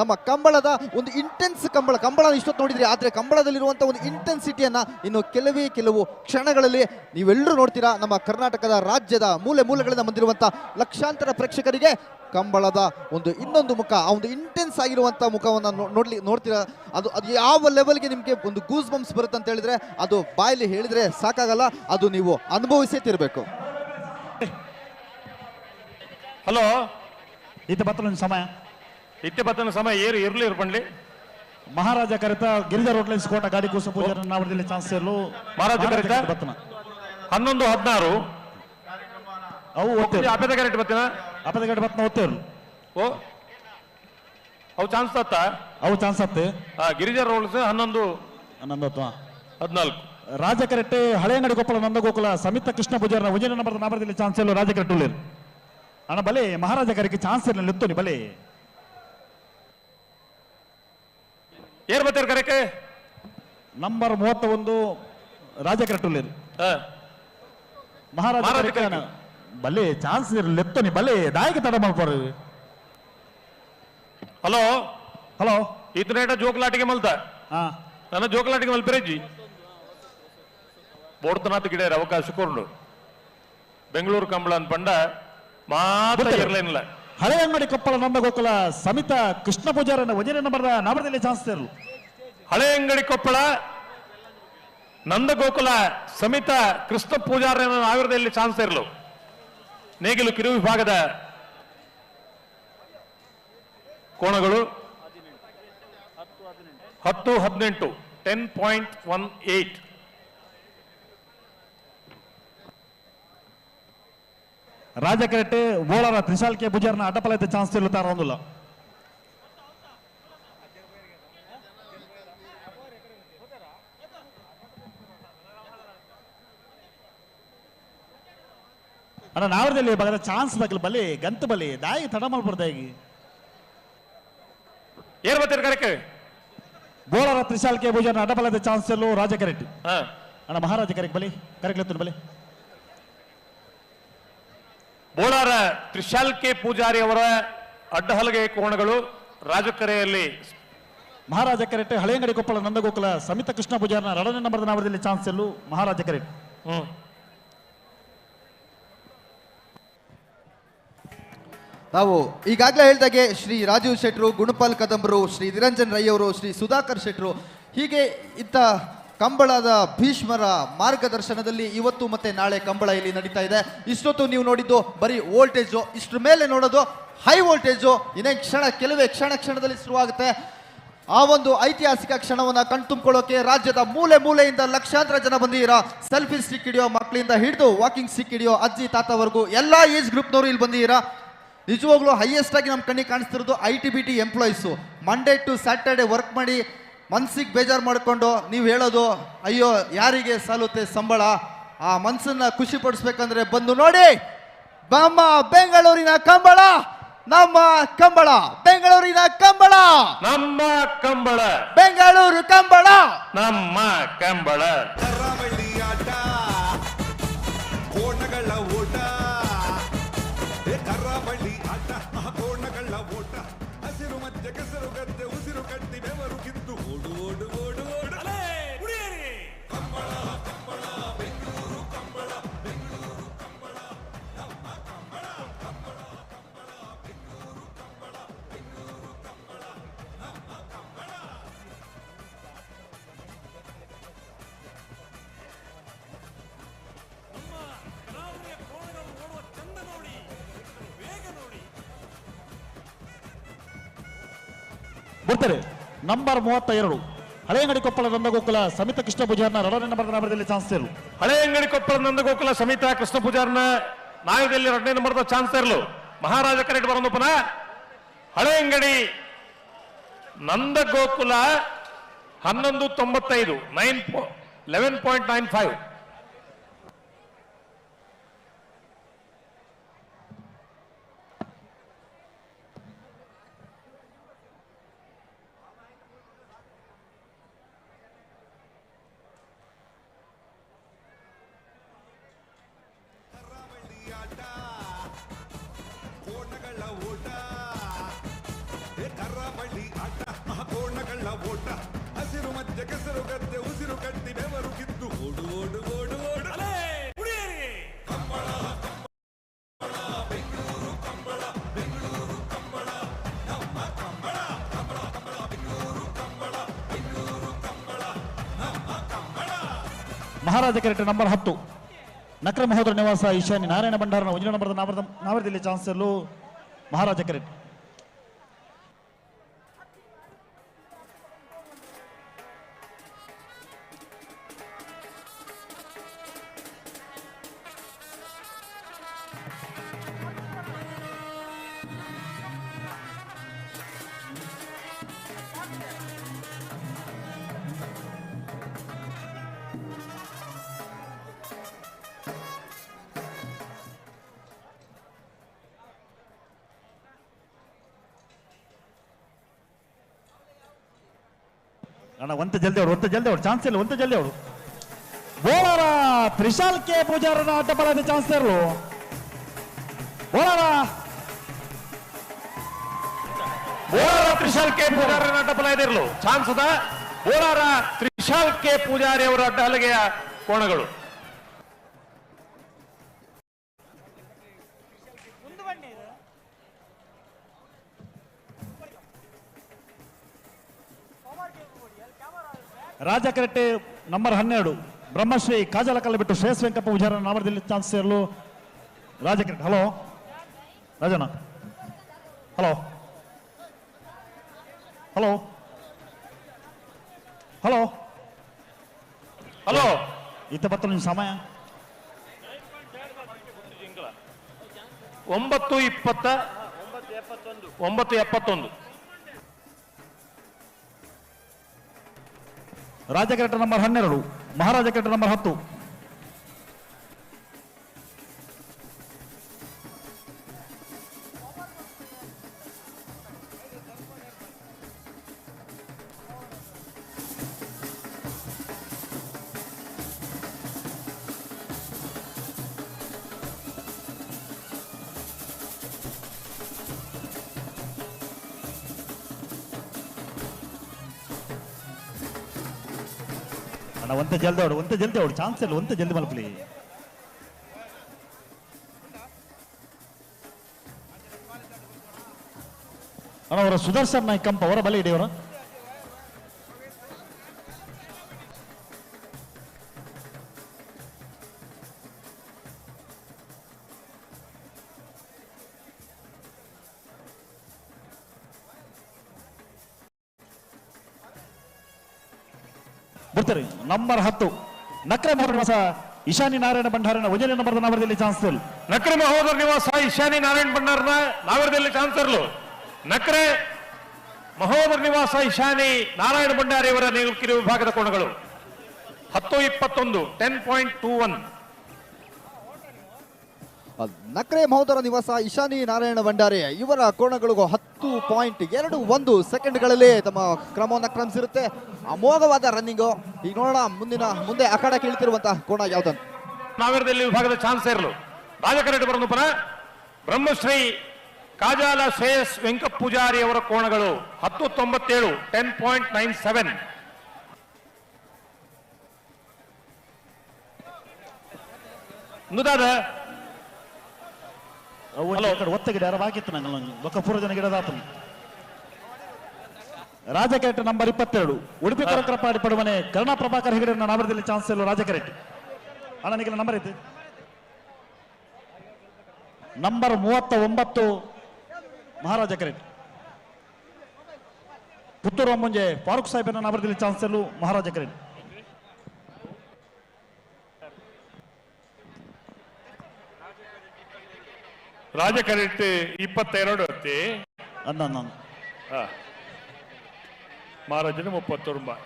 ನಮ್ಮ ಕಂಬಳದ ಒಂದು ಇಂಟೆನ್ಸ್ ಕಂಬಳ ಇಷ್ಟೊತ್ತು ನೋಡಿದ್ರಿ. ಆದರೆ ಕಂಬಳದಲ್ಲಿರುವಂಥ ಒಂದು ಇಂಟೆನ್ಸಿಟಿಯನ್ನ ಇನ್ನು ಕೆಲವು ಕ್ಷಣಗಳಲ್ಲಿ ನೀವೆಲ್ಲರೂ ನೋಡ್ತೀರಾ. ನಮ್ಮ ಕರ್ನಾಟಕದ ರಾಜ್ಯದ ಮೂಲೆಗಳಿಂದ ಬಂದಿರುವಂಥ ಲಕ್ಷಾಂತರ ಪ್ರೇಕ್ಷಕರಿಗೆ ಕಂಬಳದ ಒಂದು ಇನ್ನೊಂದು ಮುಖ, ಆ ಒಂದು ಇಂಟೆನ್ಸ್ ಆಗಿರುವಂಥ ಮುಖವನ್ನು ನೋಡ್ತೀರಾ. ಅದು ಯಾವ ಲೆವೆಲ್ಗೆ ನಿಮಗೆ ಒಂದು ಗೂಸ್ ಬಂಪ್ಸ್ ಬರುತ್ತೆ ಅಂತ ಹೇಳಿದ್ರೆ ಅದು ಬಾಯಲ್ಲಿ ಹೇಳಿದ್ರೆ ಸಾಕಾಗಲ್ಲ, ಅದು ನೀವು ಅನುಭವಿಸೇ ತಿರ್ಬೇಕು. ಹಲೋ ಇತ್ತೆ ಬತ್ತನ ಸಮಯ ಏರು ಇರ್ಲಿ ಇರ್ಬಂಡ್ಲಿ ಮಹಾರಾಜ ಕರೆತ ಗಿರಿಜಾ ರೋಡ್ಲೈನ್ಸ್ ಕೋಟ ಗಾಡಿ ಕೂಸ ಪೂಜೆ ನಾವದಲ್ಲಿ ಚಾನ್ಸ್ ಇರಲು ಮಹಾರಾಜ ಕರೆತ ಬತ್ತನ 11-16 ಅವು ಓದ್ತೇವೆ ಅಪೇದ ಕರೆಕ್ಟ್ ಬತ್ತಿನ ಅಪೇದ ಕರೆಕ್ಟ್ ಬತ್ತನ ಓದ್ತೇವೆ ಓ ಅವು ಚಾನ್ಸ್ ತತ್ತ ಅವು ಚಾನ್ಸ್ ಅತ್ತೆ ಗಿರಿಜಾ ರೋಡ್ಸ್ 11-14 ರಾಜ ಕರೆಟ್ಟೆ ಹಳೆ ಅಂಗಡಿ ಕೊಪ್ಪಳ ನಂದಗೋಕುಲ ಸಮಿತ ಕೃಷ್ಣ ಪೂಜಾರ ಉಜಿನ ನಂಬರ್ ನಾಮರದಲ್ಲಿ ಚಾನ್ಸ್ ಇಲ್ಲ ರಾಜ ಕರೆಟ್ಟು ಅಣ್ಣ ಬಲೆ ಮಹಾರಾಜ ಕರೆಗೆ ಚಾನ್ಸ್ ಇರಲಿಲ್ಲ ಎತ್ತೋನಿ ಬಲೆ ಏರ್ ಬತ್ತಾರ ಕರೆಕೆ ನಂಬರ್ 31 ರಾಜ ಕರೆಟ್ಟುಳ್ಳೇರು ಮಹಾರಾಜ ಬಲೆ ಚಾನ್ಸ್ ಇರಲಿಲ್ಲ ಎತ್ತೋನಿ ಬಲೆ ದಾಯಿಗೆ ತಡ ಮಾಡ್ಕೋರು. ಹಲೋ ಇತನೇಟ ಜೋಕಲಾಟಿಗೆ ಮಲ್ತ ನನ್ನ ಜೋಕಲಾಟಿಗೆ ಮಲ್ಪೆರೆಜ್ಜಿ ಬೋಡ್ತನಾಥ ಗಿಡ ಅವಕಾಶ ಕೊಡು ಬೆಂಗಳೂರು ಕಂಬಳ ಪಂಡ ಮಾತ್ರ ಇರಲೇನಿಲ್ಲ. ಹಳೆ ಅಂಗಡಿ ಕೊಪ್ಪಳ ನಂದಗೋಕುಲ ಸಮಿತ ಕೃಷ್ಣ ಪೂಜಾರನ ವಜನ ನಂಬರ್ ನಾಮರದಲ್ಲಿ ಚಾನ್ಸ್ ಇರಲು ಹಳೆ ಅಂಗಡಿ ಕೊಪ್ಪಳ ನಂದಗೋಕುಲ ಸಮಿತ ಕೃಷ್ಣ ಪೂಜಾರನ ನಾವಿರದಲ್ಲಿ ಚಾನ್ಸ್ ಇರಲು ನೇಗಿಲು ಕಿರು ವಿಭಾಗದ ಕೋಣಗಳು 10-18 10.18 ರಾಜಕರೆಟ್ಟೆ ಬೋಳರ ತ್ರಿಶಾಲ್ ಕೆ ಪೂಜಾರನ ಅಡ್ಡಪಲೈತೆ ಚಾನ್ಸ್ ಇರುತ್ತಾರ ಒಂದಿಲ್ಲ ಅಣ್ಣ ನಾವರದಲ್ಲಿ ಬಗದ ಚಾನ್ಸ್ ಬಗ್ಲ ಬಲಿ ಗಂತ ಬಲಿ ದಾಯಿ ತಡ ಮಾಡ್ಬಾರ್ದಾಗಿ ಏರ್ ಬರ್ತೀರಿ ಕರೆಕ್ಟ್ ಬೋಳರ ತ್ರಿಶಾಲ್ ಕೆ ಭುಜನ ಅಡ್ಡಬಲದ ಚಾನ್ಸ್ ಎಲ್ಲೋ ರಾಜ ಕರೆಕ್ಟ್ ಅಣ್ಣ ಮಹಾರಾಜ ಕರೆಕ್ಟ್ ಬಲಿ ಕರೆಕ್ಟ್ ಬಲಿ ಬೋಳಾರ ತ್ರಿಶಾಲ್ ಕೆ ಪೂಜಾರಿ ಅವರ ಅಡ್ಡಹಲಗೆ ಕೋಣಗಳು ರಾಜಕರೆಯಲ್ಲಿ ಮಹಾರಾಜ ಕರೆಕ್ಟ್ ಹಳೆಯಂಗಡಿ ಕೊಪ್ಪಳ ನಂದಗೋಕುಲ ಸಮಿತ ಕೃಷ್ಣ ಪೂಜಾರನ 2ನೇ ನಂಬರ್ದ ನಾವರದಲ್ಲಿ ಚಾನ್ಸ್ ಎಲ್ಲೂ ಮಹಾರಾಜ ಕರೆಕ್ಟ್ ನಾವು ಈಗಾಗಲೇ ಹೇಳಿದಾಗೆ ಶ್ರೀ ರಾಜೀವ್ ಶೆಟ್ರು, ಗುಣಪಾಲ್ ಕದಂಬರು, ಶ್ರೀ ನಿರಂಜನ್ ರೈ ಅವರು, ಶ್ರೀ ಸುಧಾಕರ್ ಶೆಟ್ರು, ಹೀಗೆ ಇತ್ತ ಕಂಬಳದ ಭೀಷ್ಮರ ಮಾರ್ಗದರ್ಶನದಲ್ಲಿ ಇವತ್ತು ಮತ್ತೆ ನಾಳೆ ಕಂಬಳ ಇಲ್ಲಿ ನಡೀತಾ ಇದೆ. ಇಷ್ಟೊತ್ತು ನೀವು ನೋಡಿದ್ದು ಬರೀ ವೋಲ್ಟೇಜು, ಇಷ್ಟ್ರ ಮೇಲೆ ನೋಡೋದು ಹೈ ವೋಲ್ಟೇಜು. ಇನ್ನೇ ಕೆಲವೇ ಕ್ಷಣದಲ್ಲಿ ಶುರುವಾಗುತ್ತೆ. ಆ ಒಂದು ಐತಿಹಾಸಿಕ ಕ್ಷಣವನ್ನು ಕಣ್ತುಂಬಿಕೊಳ್ಳೋಕೆ ರಾಜ್ಯದ ಮೂಲೆ ಮೂಲೆಯಿಂದ ಲಕ್ಷಾಂತರ ಜನ ಬಂದಿದ್ದೀರಾ. ಸೆಲ್ಫಿ ಸ್ಟಿಕ್ ಹಿಡಿಯೋ ಮಕ್ಕಳಿಂದ ಹಿಡಿದು ವಾಕಿಂಗ್ ಸ್ಟಿಕ್ ಹಿಡಿಯೋ ಅಜ್ಜಿ ತಾತವರೆಗೂ ಎಲ್ಲ ಏಜ್ ಗ್ರೂಪ್ನವರು ಇಲ್ಲಿ ಬಂದಿದ್ದೀರಾ. ನಿಜವಾಗ್ಲೂ ಹೈಯೆಸ್ಟ್ ಆಗಿ ನಮ್ಮ ಕಣ್ಣಿಗೆ ಕಾಣಿಸ್ತಿರೋದು ITBT employees. Monday to Saturday work ಮಾಡಿ ಮನ್ಸಿಗೆ ಬೇಜಾರು ಮಾಡಿಕೊಂಡು ನೀವು ಹೇಳೋದು ಅಯ್ಯೋ ಯಾರಿಗೆ ಸಾಲುತ್ತೆ ಸಂಬಳ, ಆ ಮನ್ಸನ್ನ ಖುಷಿ ಪಡಿಸ್ಬೇಕಂದ್ರೆ ಬಂದು ನೋಡಿ ನಮ್ಮ ಬೆಂಗಳೂರಿನ ಕಂಬಳ, ನಮ್ಮ ಕಂಬಳ, ಬೆಂಗಳೂರಿನ ಕಂಬಳ, ನಮ್ಮ ಕಂಬಳ, ಬೆಂಗಳೂರು ಕಂಬಳ, ನಮ್ಮ ಕಂಬಳ. ಕರಾವಳಿ ಆಟ ಕೋಣಗಳ ಓಟ, ಕರಾವಳಿ ಆಟ ಕೋಣಗಳ ಓಟ, ಹಸಿರು ಮಧ್ಯೆ ಕೆಸರು ಗದ್ದೆ ಉಸಿರು ಕಟ್ಟಿ ಬೆವರು ಕಿತ್ತು ಓಡು ಓಡು ಓಡು ಓಡು ಕಂಬಳ ಕಂಬಳ ಬೆಂಗಳೂರು ಕಂಬಳ, ಬೆಂಗಳೂರು ಕಂಬಳ, ನಮ್ಮ ಕಂಬಳ, ಕಂಬಳ ಕಂಬಳ ಬೆಂಗಳೂರು ಕಂಬಳ, ಬೆಂಗಳೂರು ಕಂಬಳ, ನಮ್ಮ ಕಂಬಳ. ಬರ್ತಾರೆ ನಂಬರ್ 32 ಹಳೆಯಂಗಡಿ ಕೊಪ್ಪಳ ನಂದಗೋಕುಲ ಸಮಿತ ಕೃಷ್ಣ ಪೂಜಾರನ 2ನೇ ನಂಬರ್ದ ನಾವರದಲ್ಲಿ ಚಾನ್ಸ್ ಇರಲು. ಹಳೆಯಂಗಡಿ ಕೊಪ್ಪಳ ನಂದಗೋಕುಲ ಸಮಿತ ಕೃಷ್ಣ ಪೂಜಾರನ ನಾಯದಲ್ಲಿ 2ನೇ ನಂಬರ್ದ ಚಾನ್ಸ್ ಇರಲು. ಮಹಾರಾಜ ಕರೆಕ್ಟ್ ಬರೋದು ಪುನಃ ಹಳೆಯಂಗಡಿ ನಂದಗೋಕುಲ 1195 11.95. ಕೋಣಗಳ ಓಟ, ಕರಾವಳಿ ಆಟ ಕೋಣಗಳ ಓಟ, ಹಸಿರು ಮಧ್ಯೆ ಕೆಸರು ಗದ್ದೆ ಉಸಿರು ಕಟ್ಟಿ ಬೆವರು ಕಿತ್ತು ಓಡು ಓಡು ಓಡು ಓಡು ಕಂಬಳ ಕಂಬಳ ಬೆಂಗಳೂರು ಕಂಬಳ, ಬೆಂಗಳೂರು ಕಂಬಳ, ನಮ್ಮ ಕಂಬಳ, ಕಂಬಳ ಕಂಬಳ ಬೆಂಗಳೂರು ಕಂಬಳ, ಬೆಂಗಳೂರು ಕಂಬಳ, ನಮ್ಮ ಕಂಬಳ. ಮಹಾರಾಜ ಕರೆಕ್ಟ್ ನಂಬರ್ 10 ನಕ್ರ ಮಹೋದರ ನಿವಾಸ ಈಶಾನ್ಯ ನಾರಾಯಣ ಭಂಡಾರನ 1ನೇ ನಂಬರ್ದ ನಾವರದಲ್ಲಿ ಚಾನ್ಸ್ ಎಲ್ಲೂ ಮಹಾರಾಜ ಕರೆಕ್ಟ್. ಅಣ್ಣ ಒಂತ ಜಲ್ದಿ ಅವಡು ಚಾನ್ಸ್ ಇಲ್ಲ, ಒಂತ ಜಲ್ದಿ ಅವಡು. ಬೋಳಾರ ತ್ರಿಶಾಲ್ ಕೆ ಪೂಜಾರನ ಅಡ್ಡಬಲದ ಚಾನ್ಸ್ ಇರಲು. ಬೋಳಾರ ತ್ರಿಶಾಲ್ ಕೆ ಪೂಜಾರನ ಅಡ್ಡಬಲ ಇದಿರಲು ಚಾನ್ಸ್ ಅದ. ಬೋಳಾರ ತ್ರಿಶಾಲ್ ಕೆ ಪೂಜಾರಿ ಅವರ ಅಡ್ಡಹಲಗೆಯ ಕೋಣಗಳು. ರಾಜ ಕರೆಕ್ಟ್ ನಂಬರ್ 12 ಬ್ರಹ್ಮಶ್ರೀ ಕಾಜಲಕಲ್ಲ ಬಿಟ್ಟು ಶ್ರೇಯಸ್ ವೆಂಕಪ್ಪ ಪೂಜಾರನ ನಾಮದಲ್ಲಿ ಚಾನ್ಸ್ ಇರಲು. ರಾಜ ಕರೆಕ್ಟ್. ಹಲೋ ರಾಜಣ್ಣ, ಹಲೋ ಹಲೋ ಹಲೋ ಹಲೋ ಇತ್ತ ಬತ್ತ ನಿಮ್ಮ ಸಮಯ 9:20 Raja correct number 12 Maharaja correct number 10 ಅಣ್ಣ ಒಂತೆ ಜಲ್ದಿ ಓಡು ಚಾನ್ಸ್ ಇಲ್ಲ ಒಂತೆ ಜಲ್ದಿ ಮಲ್ಪಲಿ ಅಣ್ಣ ಅವರ ಸುದರ್ಶನ್ ನಾಯ್ಕ ಕಂಪ ಅವರ ಬಲ ಇಡಿಯವರ ಬರ್ತಾರೆ ನಂಬರ್ 10 ನಕ್ರೆ ಮಹೋದರ ನಿವಾಸ ಇಶಾನಿ ನಾರಾಯಣ ಭಂಡಾರನ ವಜನ ನಂಬರ್ ನಾವರದಲ್ಲಿ ಚಾನ್ಸಲ್ ನಕ್ರೆ ಮಹೋದರ ನಿವಾಸ ಇಶಾನಿ ನಾರಾಯಣ ಭಂಡಾರನ ನಾವರದಲ್ಲಿ ಚಾನ್ಸರ್ಲು ನಕ್ರೆ ಮಹೋದರ ನಿವಾಸ ಇಶಾನಿ ನಾರಾಯಣ ಭಂಡಾರಿ ಅವರ ಕಿರು ವಿಭಾಗದ ಕೋಣಗಳು 10-21 10.21 ನಕ್ರೆ ಮಹೋದರ ನಿವಾಸ ಇಶಾನಿ ನಾರಾಯಣ ಭಂಡಾರಿ ಇವರ ಕೋಣಗಳು 10.21 ಸೆಕೆಂಡ್ಗಳಲ್ಲಿ ತಮ್ಮ ಕ್ರಮವನ್ನು ಕ್ರಮಿಸಿರುತ್ತೆ. ಅಮೋಘವಾದ ರನ್ನಿಂಗು. ಈಗ ನೋಡೋಣ ಮುಂದೆ ಅಖಾಡಕ್ಕೆ ಇಳಿತಿರುವಂತಹ ಕೋಣ ಯಾವ್ದಂತ. ನಾವೇರದಲ್ಲಿ ವಿಭಾಗದ ಚಾನ್ಸ್ ಇರಲು ರಾಜಕರೆಡ್ಡಿ ಬರೋದು ಪರ ಬ್ರಹ್ಮಶ್ರೀ ಕಾಜಾಲ ಶ್ರೇಯಸ್ ವೆಂಕಟ್ ಪೂಜಾರಿ ಅವರ ಕೋಣಗಳು 10.97 10.97 ನುದಾದ ಒತ್ತಗಿಡ ಯಾರಾಗಿತ್ತು ನಂಗೆ ಒಕ್ಕ ಪೂರ್ವ ಜನ ಗಿಡದಾತ ರಾಜಕೆರೆಟ್ ನಂಬರ್ 22 ಉಡುಪಿ ಕೊರಕರಪಾಡಿ ಪಡುವನೆ ಕರುಣಾ ಪ್ರಭಾಕರ್ ಹೆಗಡೆ ನಾವರದಲ್ಲಿ ಚಾನ್ಸ್ ಇಲ್ಲ ರಾಜಕೆರೆಟ್ ಅಣ್ಣ ನಿಮಗೆ ನಂಬರ್ ಐತಿ ನಂಬರ್ 39 ಮಹಾರಾಜ ಕೆರೆಟ್ ಪುತ್ತೂರು ಮುಂಜೆ ಫಾರೂಕ್ ಸಾಹೇಬನ ನಾವರದಲ್ಲಿ ಚಾನ್ಸ್ ಇಲ್ಲ ಮಹಾರಾಜ ಕೆರೆಟ್ ರಾಜಕರೆಟ್ 22 ಅತ್ತಿ ಅನ್ನ ಮಹಾರಾಜನ 30 ರೂಪಾಯಿ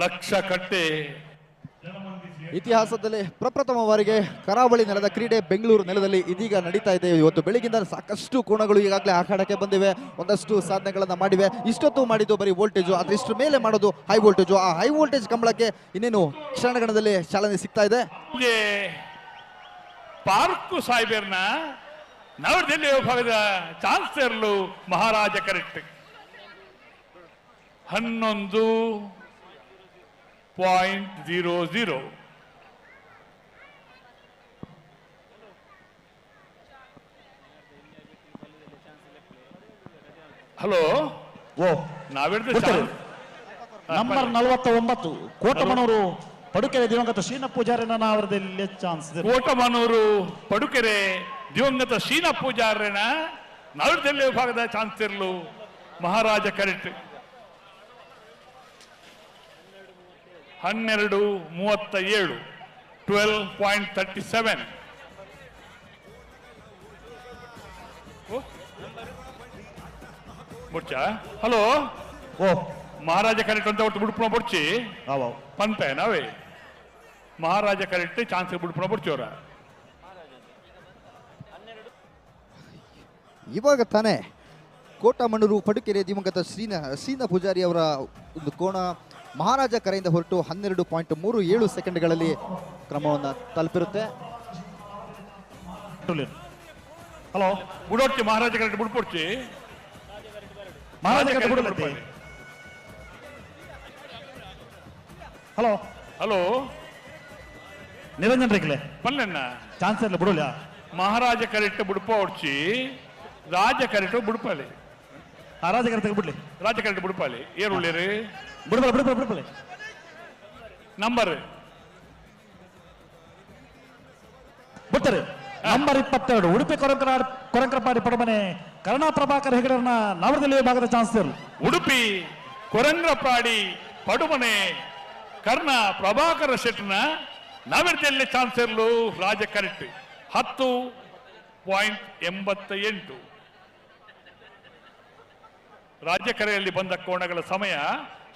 ಲಕ್ಷ ಕಟ್ಟಿ ಇತಿಹಾಸದಲ್ಲಿ ಪ್ರಪ್ರಥಮ ಬಾರಿಗೆ ಕರಾವಳಿ ನೆಲದ ಕ್ರೀಡೆ ಬೆಂಗಳೂರು ನೆಲದಲ್ಲಿ ಇದೀಗ ನಡೀತಾ ಇದೆ. ಇವತ್ತು ಬೆಳಗಿಂದ ಸಾಕಷ್ಟು ಕೋಣಗಳು ಈಗಾಗಲೇ ಆಖಾಡಕ್ಕೆ ಬಂದಿವೆ, ಒಂದಷ್ಟು ಸಾಧನೆಗಳನ್ನ ಮಾಡಿವೆ. ಇಷ್ಟೊತ್ತು ಮಾಡಿದ್ದು ಬರೀ ವೋಲ್ಟೇಜು, ಆದ್ರೆ ಇಷ್ಟು ಮೇಲೆ ಮಾಡೋದು ಹೈ ವೋಲ್ಟೇಜು. ಆ ಹೈ ವೋಲ್ಟೇಜ್ ಕಂಬಳಕ್ಕೆ ಇನ್ನೇನು ಕ್ಷಣಗಣದಲ್ಲಿ ಚಾಲನೆ ಸಿಗ್ತಾ ಇದೆ. ಪಾರ್ಕ್ ಸಾಹೇಬರ್ನ ನವದೆಹಲಿ ವಿಭಾಗದ ಚಾನ್ಸಲರ್ಲು ಮಹಾರಾಜ ಕರೆಕ್ಟ್ 11.00 ಹಲೋ ನಾವಿರ್ದು ನಂಬರ್ 49 ಕೋಟಮನೂರು ಪಡುಕೆರೆ ದಿವಂಗತ ಶೀನ ಪೂಜಾರಿನ ನಾವರದಲ್ಲಿ ಚಾನ್ಸ್ ಕೋಟಮನೂರು ಪಡುಕೆರೆ ದಿವಂಗತ ಶೀನ ಪೂಜಾರಿನ ನವದೆಹಲಿ ವಿಭಾಗದ ಚಾನ್ಸಲರ್ಲು ಮಹಾರಾಜ ಕರೆಕ್ಟ್ 12:37 12.37 ಬುಡ್ಚಾ ಹಲೋ ಮಹಾರಾಜ ಕರೆಕ್ಟ್ ಅಂತ ಒಟ್ಟು ಬಿಡ್ಪುಣ ಬುಡ್ಚಿ ಪಂಪೆ ನಾವೇ ಮಹಾರಾಜ ಕರೆಕ್ಟ್ ಚಾನ್ಸ್ ಬಿಡ್ಪುಣ ಬುಡ್ಚೋರ ಇವಾಗ ತಾನೇ ಕೋಟಮಣ್ಣೂರು ಪಡುಕೆರೆ ದಿವಂಗತ ಶ್ರೀನ ಪೂಜಾರಿ ಅವರ ಒಂದು ಕೋಣ ಮಹಾರಾಜ ಕರೆಯಿಂದ ಹೊರಟು 12.37 ಸೆಕೆಂಡ್ಗಳಲ್ಲಿ ಕ್ರಮವನ್ನು ತಲುಪಿರುತ್ತೆ. ಹಲೋ ಬುಡೋಡ್ಚಿ ಮಹಾರಾಜ ಕರೆಕ್ಟ್ ಬಿಡ್ಪೊಡ್ಚಿ ಮಹಾರಾಜ ಕರೆಕ್ಟ್ ಬಿಡಲತ್ತಿ ಹಲೋ ಹಲೋ ನಿರಂಜನ್ ರೇಖಲೆ ಪಲ್ಲೆಣ್ಣ ಚಾನ್ಸ್ ಇಲ್ಲ ಬಿಡಲ್ಲ ಮಹಾರಾಜ ಕರೆಕ್ಟ್ ಬಿಡ್ಪ ಹೊಡ್ಚಿ ರಾಜ ಕರೆಕ್ಟ್ ಬಿಡ್ಪಾಲಿ ರಾಜ ಕರೆಕ್ಟ್ ಬಿಡ್ಲಿ ರಾಜ ಕರೆಕ್ಟ್ ಬಿಡ್ಪಾಲಿ ಏನ್ ಉಳ್ಳೇರಿ ಬಿಡಬಲ್ಲ ನಂಬರ್ ಬಿಡ್ತಾರೆ ನಂಬರ್ 22 ಉಡುಪಿ ಕೊರಂಕರಪಾಡಿ ಪಡಮನೆ ಕರುಣಾ ಪ್ರಭಾಕರ್ ಹೆಗಡರನ್ನ ನವದೆಹಲಿ ವಿಭಾಗದ ಚಾನ್ಸಲರ್ ಉಡುಪಿ ಕೊರಂಗ್ರಪಾಡಿ ಪಡುಮನೆ ಕರ್ಣ ಪ್ರಭಾಕರ ಶೆಟ್ನ ನವದೆಹಲಿ ಚಾನ್ಸಲರ್ಲು ರಾಜ ಕರೆಕ್ಟ್ 10.88 ರಾಜ್ಯ ಕರೆಯಲ್ಲಿ ಬಂದ ಕೋಣಗಳ ಸಮಯ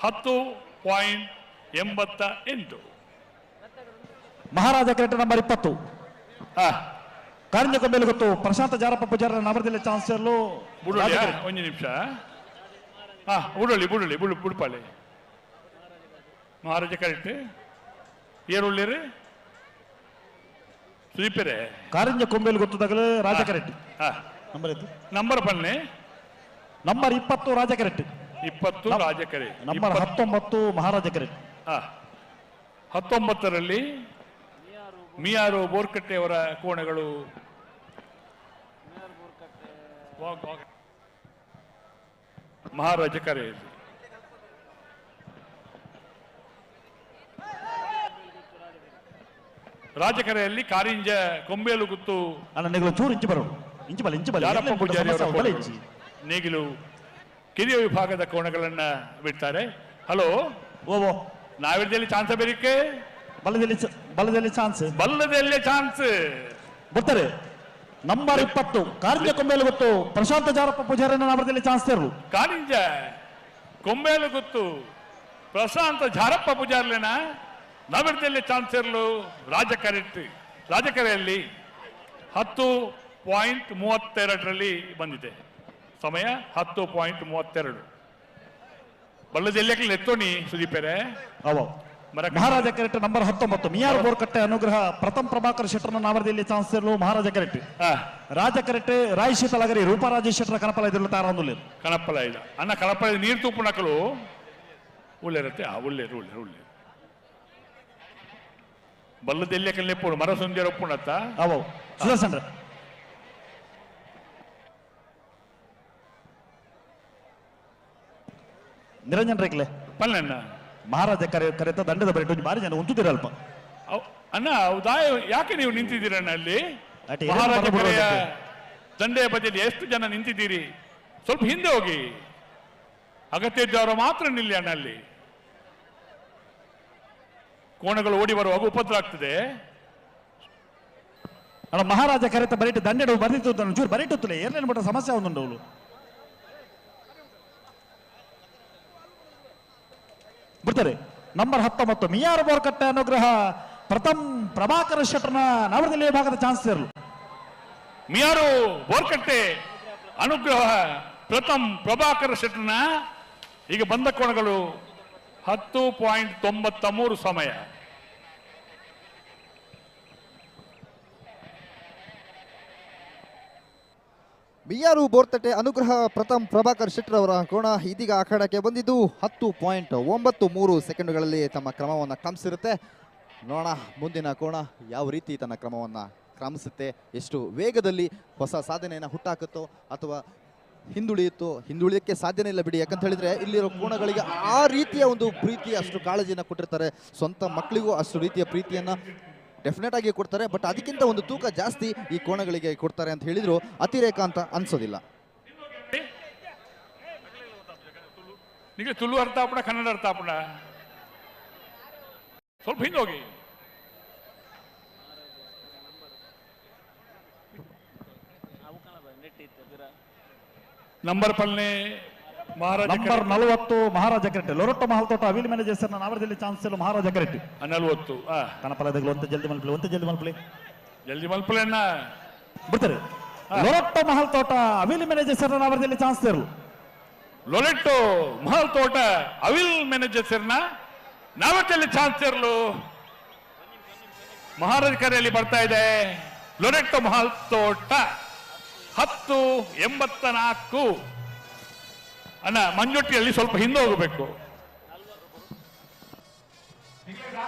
10.88 ಮಹಾರಾಜ ಕರೆಕ್ಟ್ ನಂಬರ್ 20 ಕಾರ್ಯ ಕೊಂಬೆಲು ಗೊತ್ತು ಪ್ರಶಾಂತ ಜಾರಪ್ಪ ಪೂಜಾರ ನವದೆಹಲಿ ಚಾನ್ಸಲರ್ಲು ಒಂದು ನಿಮಿಷ ಬುಡಳ್ಳಿ ಬುಡ್ಪಾಳಿ ಮಹಾರಾಜ ಕರೆಕ್ಟ್ ಏರುಳ್ಳಿರಿ ಸುದೀಪರೇ ಕಾರಿಂಜ ಕೊಂಬೇಲು ಗೊತ್ತದಾಗಲೇ ರಾಜ ಕರೆಕ್ಟ್ ನಂಬರ್ ಎತ್ತು ನಂಬರ್ ಬನ್ನಿ ನಂಬರ್ 20 ರಾಜ ಕರೆಕ್ಟ್ 20 ರಾಜ ಕರೆ ನಂಬರ್ 19 ಮಹಾರಾಜ ಕರೆಕ್ಟ್ 19ರಲ್ಲಿ ಮಿಯಾರು ಬೋರ್ಕಟ್ಟೆ ಅವರ ಕೋಣಗಳು ಮಹಾರಾಜ ಕರೆ ರಾಜಕರೆಯಲ್ಲಿ ಕಾರಿಂಜ ಕೊಂಬೇಲು ಗುತ್ತು ಚೂರು ಇಂಚು ಬರೋದು ಇಂಚು ಬಲ ಜಾರಪ್ಪ ಪೂಜಾರಿ ಅವರ ನೇಗಿಲು ಕಿರಿಯ ವಿಭಾಗದ ಕೋಣಗಳನ್ನ ಬಿಡ್ತಾರೆ. ಹಲೋ ಓ ನಾವಿಡ್ದಲ್ಲಿ ಚಾನ್ಸ್ ಬೇರಿಕೆ ಬಲದಲ್ಲಿ ಚಾನ್ಸ್ ಬರ್ತಾರೆ. ನಂಬರ್ 20 ಕಾರಿಂಜ ಕೊಂಬೇಲು ಗೊತ್ತು ಪ್ರಶಾಂತ ಜಾರಪ್ಪ ಪೂಜಾರಿ ನಾಮದಲ್ಲಿ ಚಾನ್ಸ್ ತರಲು ಕಾರಿಂಜ ಕೊಂಬೇಲು ಗುತ್ತು ಪ್ರಶಾಂತ ಜಾರಪ್ಪ ಪೂಜಾರ್ಲಿನ ನವರದಲ್ಲಿ ಚಾನ್ಸ್ ಇರಲು ರಾಜಕರೆಯಲ್ಲಿ 10.32 ಬಂದಿದೆ. ಸಮಯ 10.32. ಬಳ್ಳದಲ್ಲಿ ಎತ್ತೋಣಿ ಸುದೀಪರೇ ಮಹಾರಾಜ ಕರೆಕ್ಟ್ ನಂಬರ್ 19 ಮಿಯಾರ್ ಬೋರ್ಕಟ್ಟೆ ಅನುಗ್ರಹ ಪ್ರಥಮ್ ಪ್ರಭಾಕರ್ ಶೆಟ್ಟರ್ನ ನಾವರದಲ್ಲಿ ಚಾನ್ಸ್ ಇರಲು ಮಹಾರಾಜ ಕರೆಕ್ಟ್ ರಾಜ ಕರೆಕ್ಟ್ ರಾಯ್ ಶೀತಲಗರಿ ರೂಪರಾಜೇಶ್ ಶೆಟ್ಟರ್ ಕಣಪಲ ಇದ್ರಲ್ಲ ತಾರಂದುಲ್ಲ ಕಣಪಲ ಇಲ್ಲ ಅನ್ನ ಕಣಪಲ ನೀರು ತೂಪು ನಕಲು ಒಳ್ಳೆರುತ್ತೆ ಒಳ್ಳೆರು ಬಲ್ಲದೆಲ್ಲೇ ಕಲ್ಲೆಪ್ಪು ಮರ ಸುಂದರ ಒಪ್ಪುಣತ್ತ ಸುದರ್ಶನ್ ನಿರಂಜನ್ ರೇಕ್ಲೆ ಪಲ್ಲೆಣ್ಣ ಮಹಾರಾಜ ಕರೆತ ದಂಡದ ಬರೆಟ್ ಬಾರಿ ಜನ ಉಂಟುದಿರಲ್ಪ ಅಣ್ಣ ಹೌದಾ ಯಾಕೆ ನೀವು ನಿಂತಿದ್ದೀರಣ್ಣ ಅಲ್ಲಿ ಮಹಾರಾಜ ಕರೆಯ ದಂಡೆಯ ಬದಿಯಲ್ಲಿ ಎಷ್ಟು ಜನ ನಿಂತಿದ್ದೀರಿ? ಸ್ವಲ್ಪ ಹಿಂದೆ ಹೋಗಿ, ಅಗತ್ಯ ಇದ್ದವರು ಮಾತ್ರ ನಿಲ್ಲಿ ಅಣ್ಣ. ಅಲ್ಲಿ ಕೋಣಗಳು ಓಡಿ ಬರುವಾಗ ಉಪದ್ರ ಆಗ್ತದೆ ಅಣ್ಣ. ಮಹಾರಾಜ ಕರೆತ ಬರೀಟ್ ದಂಡೆಡು ಬರ್ದಿತ್ತು ಚೂರು ಬರೀಟುತ್ತಲೇ ಏನೇನು ಬಿಟ್ಟ ಸಮಸ್ಯೆ ಒಂದುಂಡು ಅವಳು ಬಿಡ್ತಾರೆ. ನಂಬರ್ 19 ಮಿಯಾರ್ ಬೋರ್ಕಟ್ಟೆ ಅನುಗ್ರಹ ಪ್ರಥಮ್ ಪ್ರಭಾಕರ ಶೆಟ್ಟರ್ನ ನವರದಲ್ಲಿ ಭಾಗದ ಚಾನ್ಸ್ ಇರಲು ಮಿಯಾರು ಬೋರ್ಕಟ್ಟೆ ಅನುಗ್ರಹ ಪ್ರಥಮ್ ಪ್ರಭಾಕರ ಶೆಟ್ಟರ್ನ ಈಗ ಬಂದ ಕೋಣಗಳು 10.93 ಸಮಯ. ಬಿಯಾರು ಬೋರ್ತಟ್ಟೆ ಅನುಗ್ರಹ ಪ್ರಥಮ್ ಪ್ರಭಾಕರ್ ಶೆಟ್ಟರ್ ಅವರ ಕೋಣ ಇದೀಗ ಅಖಾಡಕ್ಕೆ ಬಂದಿದ್ದು 10.93 ಸೆಕೆಂಡ್ಗಳಲ್ಲಿ ತಮ್ಮ ಕ್ರಮವನ್ನು ಕ್ರಮಿಸಿರುತ್ತೆ. ನೋಡೋಣ ಮುಂದಿನ ಕೋಣ ಯಾವ ರೀತಿ ತನ್ನ ಕ್ರಮವನ್ನು ಕ್ರಮಿಸುತ್ತೆ, ಎಷ್ಟು ವೇಗದಲ್ಲಿ ಹೊಸ ಸಾಧನೆಯನ್ನು ಹುಟ್ಟಾಕುತ್ತೋ ಅಥವಾ ಹಿಂದುಳಿಯೋಕ್ಕೆ ಸಾಧ್ಯನೇ ಇಲ್ಲ ಬಿಡಿ. ಯಾಕಂತ ಹೇಳಿದ್ರೆ ಇಲ್ಲಿರೋ ಕೋಣಗಳಿಗೆ ಆ ರೀತಿಯ ಒಂದು ಪ್ರೀತಿ, ಅಷ್ಟು ಕಾಳಜಿಯನ್ನು ಕೊಟ್ಟಿರ್ತಾರೆ. ಸ್ವಂತ ಮಕ್ಕಳಿಗೂ ಅಷ್ಟು ರೀತಿಯ ಪ್ರೀತಿಯನ್ನು ಡೆಫಿನೆಟ್ ಆಗಿ ಕೊಡ್ತಾರೆ. ಬಟ್ ಅದಕ್ಕಿಂತ ಒಂದು ತೂಕ ಜಾಸ್ತಿ ಈ ಕೋಣಗಳಿಗೆ ಕೊಡ್ತಾರೆ ಅಂತ ಹೇಳಿದ್ರು ಅತಿರೇಕ ಅಂತ ಅನ್ಸೋದಿಲ್ಲ. ತುಳು ಅರ್ಥ ಆಪಣ, ಕನ್ನಡ ಅರ್ಥ ಆಪಣ, ಸ್ವಲ್ಪ ಹಿಂದೆ ಹೋಗಿ. ನಂಬರ್ ಪಲ್ಲೆ ನಂಬರ್ 40 ಮಹಾರಾಜ ಕರೆಕ್ಟ್ ಲೊರೊಟ್ಟ ಮಹಲ್ ತೋಟ ಅವಿಲ್ ಮ್ಯಾನೇಜರ್ ಸರ್ ನಾವರದಲ್ಲಿ ಚಾನ್ಸ್ ಇಲ್ಲ ಮಹಾರಾಜ ಕರೆಕ್ಟ್ 40 ಕನಪಲದಲ್ಲಿ ಒಂತ ಜಲ್ದಿ ಮಲ್ಪಲೆ ಅಣ್ಣ ಬಿಡ್ತಾರೆ. ಲೊರೊಟ್ಟ ಮಹಲ್ ತೋಟ ಅವಿಲ್ ಮ್ಯಾನೇಜರ್ ಸರ್ ನಾವರದಲ್ಲಿ ಚಾನ್ಸ್ ಇರಲು ಲೊರೆಟ್ಟೋ ಮಹಲ್ ತೋಟ ಅವಿಲ್ ಮ್ಯಾನೇಜರ್ ಸರ್ನ ನಾವತ್ತಲ್ಲಿ ಚಾನ್ಸ್ ಇರಲು ಮಹಾರಾಜ ಕರೆಯಲ್ಲಿ ಬರ್ತಾ ಇದೆ. ಲೊರೆಟ್ಟೋ ಮಹಲ್ ತೋಟ 10.84 ಅಣ್ಣ. ಮಂಜೊಟ್ಟಿಯಲ್ಲಿ ಸ್ವಲ್ಪ ಹಿಂದೆ ಹೋಗಬೇಕು.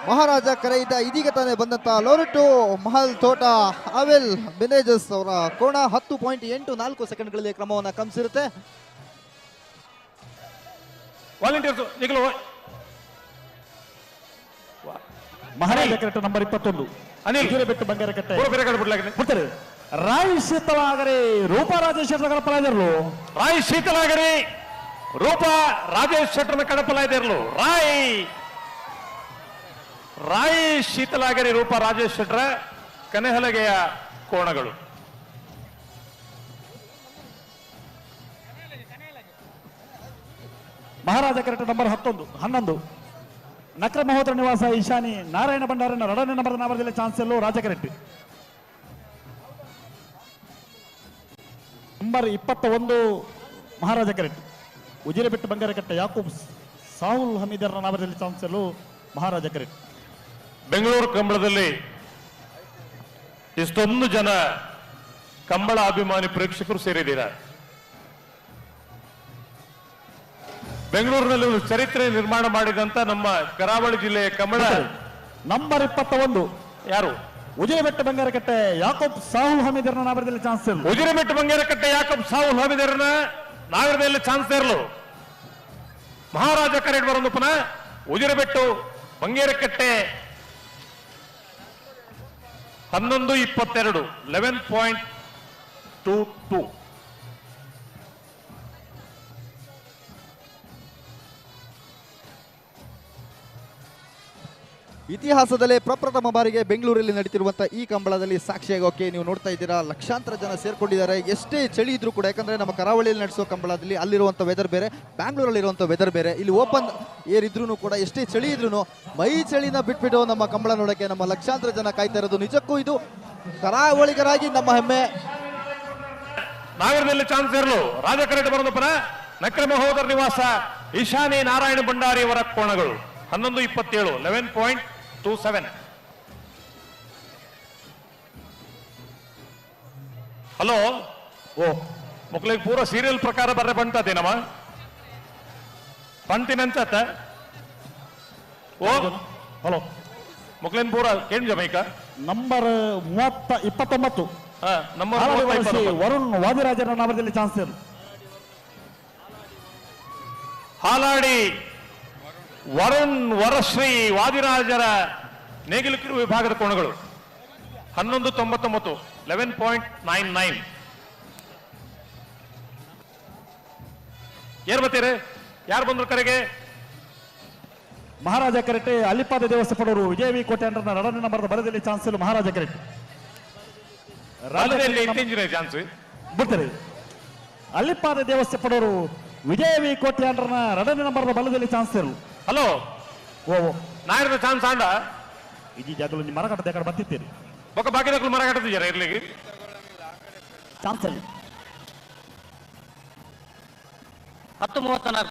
ಮಹಾರಾಜ ಕರೆಯಿಂದ ಇದೀಗ ತಾನೇ ಬಂದಂತ ಲೊರೆಟ್ಟೋ ಮಹಲ್ ತೋಟ ಅವೆಲ್ ಮೆನೇಜರ್ಸ್ ಅವರ ಕೋಣ 10.84 ಸೆಕೆಂಡ್ಗಳಲ್ಲಿ ಕ್ರಮವನ್ನು ಕ್ರಮಿಸಿರುತ್ತೆ. ವಾಲಂಟಿಯರ್ಸ್ ಮಹಾರಾಜ ಕರೆಕ್ಟ್ ನಂಬರ್ 21 ಅನಿಲ್ ಬೆಟ್ಟು ಬಂಗಾರಕಟ್ಟೆ ಬಿಡ್ತಾರೆ. ರಾಯ್ ಶೀತಲಾಗರಿ ರೂಪ ರಾಜೇಶ್ ಶೆಟ್ಟರ್ ಕಡಪಲಾದಿರ್ಲು ರಾಯ್ ಶೀತಲಾಗರಿ ರೂಪ ರಾಜೇಶ್ ಶೆಟ್ಟರ್ನ ಕಡಪಲಾದಿರ್ಲು ರಾಯ್ ಶೀತಲಾಗರಿ ರೂಪ ರಾಜೇಶ್ ಶೆಟ್ಟರ ಕನೆಹಲಗೆಯ ಕೋಣಗಳು. ಮಹಾರಾಜ ಕರೆಕ್ಟ್ ನಂಬರ್ 11 ನಕ್ರ ಮಹೋದರ ನಿವಾಸ ಈಶಾನಿ ನಾರಾಯಣ ಭಂಡಾರನ ಎರಡನೇ ನಂಬರ್ ನಾಮದಲ್ಲಿ ಚಾನ್ಸ್ ಎಲ್ಲೋ ರಾಜ ಕರೆಕ್ಟ್. ನಂಬರ್ 21 ಮಹಾರಾಜ ಕರೆಕ್ಟ್ ಉಜಿರೆಬೆಟ್ಟು ಬಂಗಾರಕಟ್ಟೆ ಯಾಕೂಬ್ ಸಾಹುಲ್ ಹಮೀದರ್ನ ನಾಮದಲ್ಲಿ ಚಾನ್ಸ್ ಎಲ್ಲೋ ಮಹಾರಾಜ ಕರೆ. ಬೆಂಗಳೂರು ಕಂಬಳದಲ್ಲಿ ಇಷ್ಟೊಂದು ಜನ ಕಂಬಳ ಅಭಿಮಾನಿ ಪ್ರೇಕ್ಷಕರು ಸೇರಿದ್ದಾರೆ. ಬೆಂಗಳೂರಿನಲ್ಲಿ ಒಂದು ಚರಿತ್ರೆ ನಿರ್ಮಾಣ ಮಾಡಿದಂತ ನಮ್ಮ ಕರಾವಳಿ ಜಿಲ್ಲೆಯ ಕಂಬಳ ನಂಬರ್ 21 ಯಾರು? ಉಜಿರೆಬೆಟ್ಟ ಬಂಗಾರಕಟ್ಟೆ ಯಾಕೋಬ್ ಸಾಹುಲ್ ಹಮೀದರ್ನ ನಾವರದಲ್ಲಿ ಚಾನ್ಸ್ ಇರಲು. ಉಜಿರೆಬೆಟ್ಟ ಬಂಗಾರಕಟ್ಟೆ ಯಾಕೋಬ್ ಸಾಹುಲ್ ಹಮೀದರ್ನ ನಾವರದಲ್ಲಿ ಚಾನ್ಸ್ ಇರಲು. ಮಹಾರಾಜ ಕರೆಡ್ ಬರೋದು ಪುನಃ ಉಜಿರೆಬೆಟ್ಟು ಬಂಗೇರಕಟ್ಟೆ 11:22 11.22. ಇತಿಹಾಸದಲ್ಲೇ ಪ್ರಪ್ರಥಮ ಬಾರಿಗೆ ಬೆಂಗಳೂರಲ್ಲಿ ನಡೀತಿರುವಂತಹ ಈ ಕಂಬಳದಲ್ಲಿ ಸಾಕ್ಷಿಯಾಗೋಕೆ ನೀವು ನೋಡ್ತಾ ಇದ್ದೀರಾ, ಲಕ್ಷಾಂತರ ಜನ ಸೇರ್ಕೊಂಡಿದ್ದಾರೆ. ಎಷ್ಟೇ ಚಳಿ ಇದ್ರೂ ಕೂಡ, ಯಾಕಂದ್ರೆ ನಮ್ಮ ಕರಾವಳಿಯಲ್ಲಿ ನಡೆಸೋ ಕಂಬಳದಲ್ಲಿ ಅಲ್ಲಿರುವಂಥ ವೆದರ್ ಬೇರೆ, ಬ್ಯಾಂಗ್ಳೂರಲ್ಲಿರುವಂಥ ವೆದರ್ ಬೇರೆ. ಇಲ್ಲಿ ಓಪನ್ ಏರ್ ಇದ್ರೂ ಕೂಡ ಎಷ್ಟೇ ಚಳಿ ಇದ್ರೂ ಮೈ ಚಳಿನ ಬಿಟ್ಬಿಟ್ಟು ನಮ್ಮ ಕಂಬಳ ನೋಡೋಕೆ ನಮ್ಮ ಲಕ್ಷಾಂತರ ಜನ ಕಾಯ್ತಾ ಇರೋದು. ನಿಜಕ್ಕೂ ಇದು ಕರಾವಳಿಗರಾಗಿ ನಮ್ಮ ಹೆಮ್ಮೆ. ನಾಗರದಲ್ಲಿ ಚಾನ್ಸ್ ಇರಲು ರಾಜ ಕರೆಟ್ ಬರೋದು ಪರ ನಕ್ರ ಮಹೋದರ ನಿವಾಸ ಈಶಾನಿ ನಾರಾಯಣ ಭಂಡಾರಿ ಅವರ ಕೋಣಗಳು 11:27 11.27. ಹಲೋ ಓ ಮಕ್ಕಳಿಗೆ ಪೂರ ಸೀರಿಯಲ್ ಪ್ರಕಾರ ಬರ್ರೆ ಬಂತದೇನಮ್ಮ ಪಂತಿನಂತ ಓ ಹಲೋ ಮಕ್ಕಳಿನ ಪೂರ ಕೇಳಿ ಜಮೈಕ ನಂಬರ್ 29 ನಂಬರ್ ವರುಣ್ ವಾದಿರಾಜರ ನಾಮದಲ್ಲಿ ಚಾನ್ಸ್ ಇರಲು. ಹಾಲಾಡಿ ವರುಣ್ ವರಶ್ರೀ ವಾದಿರಾಜರ ನೇಗಿಲುಕಿರು ವಿಭಾಗದ ಕೋಣಗಳು 11:99 11.99. ಯಾರು ಬರ್ತೀರಿ? ಯಾರು ಬಂದ್ರು ಕರೆಗೆ? ಮಹಾರಾಜ ಕರೆಟೆ ಅಲ್ಲಿಪಾದ ದೇವಸ್ಥಾನ ಪಡೋರು ವಿಜಯವಿ ಕೋಟೆ ಅಂಡ್ರನ 2ನೇ ನಂಬರ್ದ ಬರದಲ್ಲಿ ಚಾನ್ಸ್ ಇಲ್ಲ. ಮಹಾರಾಜ ಕರೆಟೆ ಚಾನ್ಸ್ ಬಿಡ್ತಾರೆ. ಅಲ್ಲಿಪಾದ ದೇವಸ್ಥಾನ ಪಡೋರು ವಿಜಯವಿ ಕೋಟೆ ಅಂಡ್ರನ 2ನೇ ನಂಬರ್ದ ಬಲದಲ್ಲಿ ಚಾನ್ಸ್ ಇರಲು. ಹಲೋ ಓ ನಾಯಿರದ ಚಾನ್ಸ್ ಆಂಡ ಈ ಜಾಗದಲ್ಲಿ ನಿಮ್ಮ ಮರಕಟ್ಟದ ಕಡೆ ಬರ್ತಿದ್ದೀರಿ ಬೊಕ್ಕ ಬಾಕಿದಕ್ಕೂ ಮರ ಕಟ್ಟದಿದ್ದಾರೆ ಇರ್ಲಿ ಚಾನ್ಸ್ ಅಲ್ಲಿ 10:34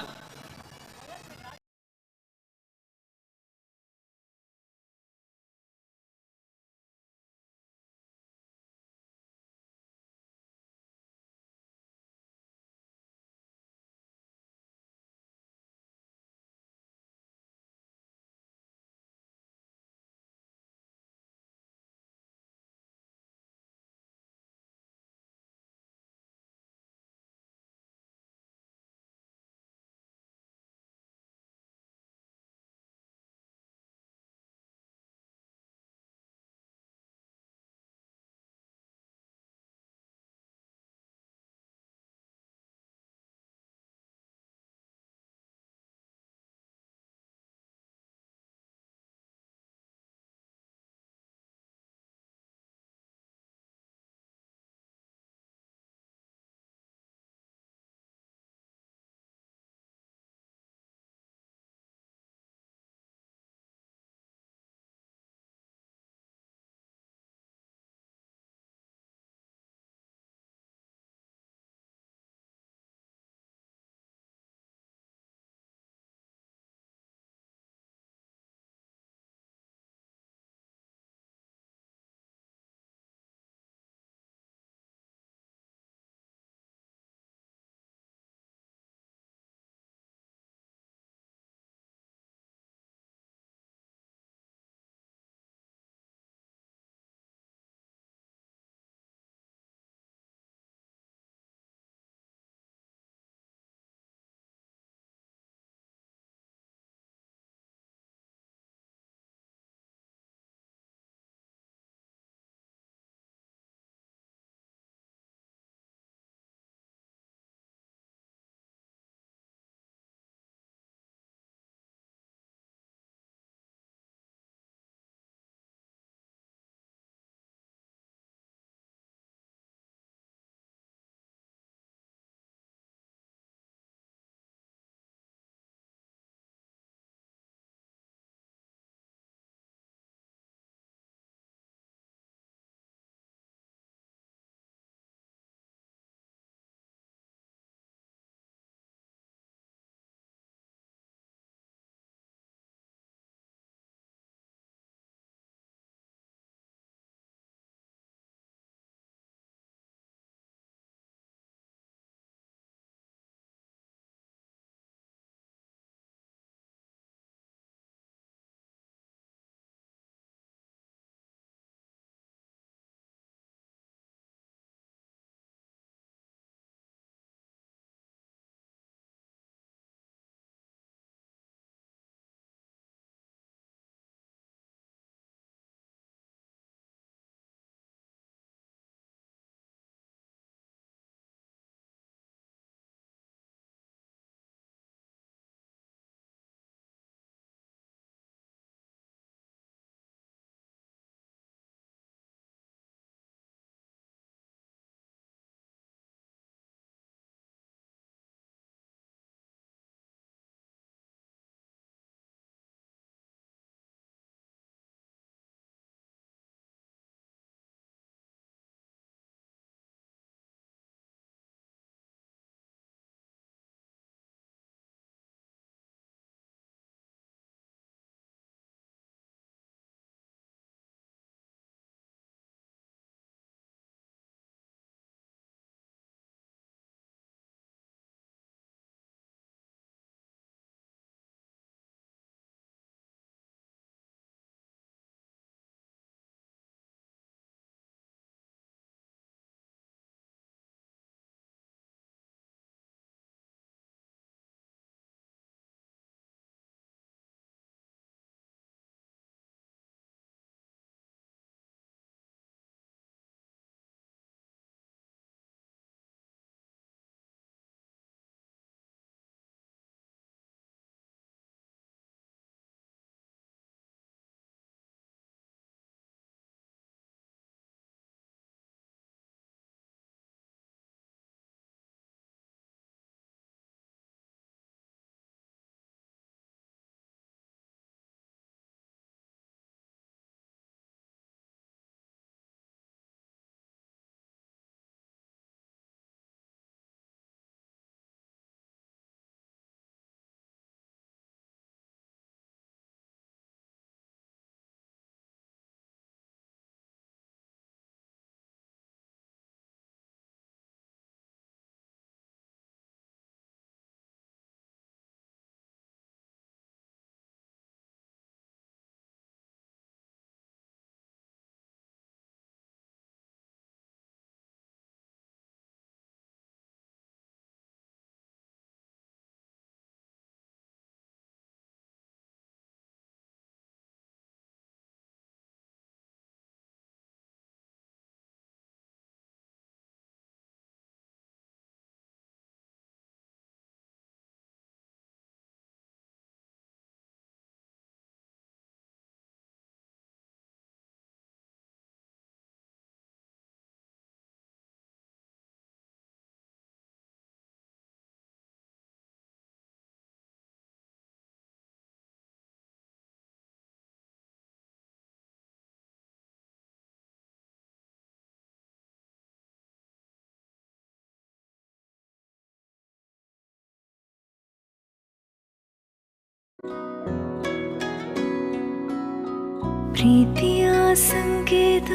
ಪ್ರೀತಿಯ ಸಂಕೇತ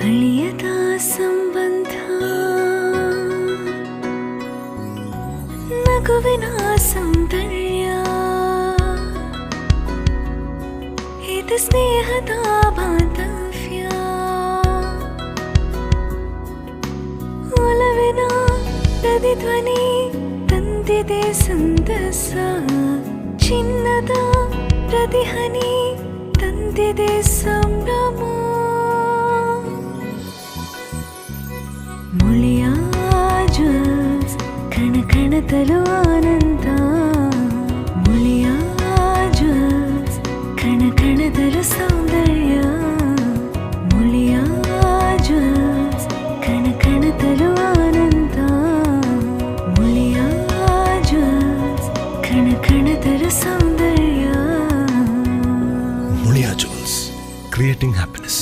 ಅಳಿಯದ ಸಂಬಂಧ ನಗುವಿನ ಸೌಂದರ್ಯ ಇದು ಸ್ನೇಹದ ಬಾಂಧವ್ಯ ಒಲವಿನ ಪ್ರತಿಧ್ವನಿ ತಂದಿದೆ ಸಂತಸ ಚಿನ್ನದ ಪ್ರತಿಹನಿ ತಂದಿದೆ ಸಂಭ್ರಮ ಮುಳಿಯ ಜ್ಯೂಸ್ ಕಣ ಕಣದಲು ಆನಂದ ಮುಳಿಯ ಜ್ಯೂಸ್ ಕಣ ಕಣದಲು ಸೌಂದರ್ಯ ಮುಳಿಯ ಜ್ಯೂಸ್ ಕಣ ಕಣದಲು ಆನಂದ ಮುಳಿಯ ಜ್ಯೂಸ್ ಕಣ ಕಣದಲು ಸೌಂದರ್ಯ ಮುಳಿಯಾ ಜ್ಯೂಸ್ ಕ್ರಿಯೇಟಿಂಗ್ ಹ್ಯಾಪಿನೆಸ್.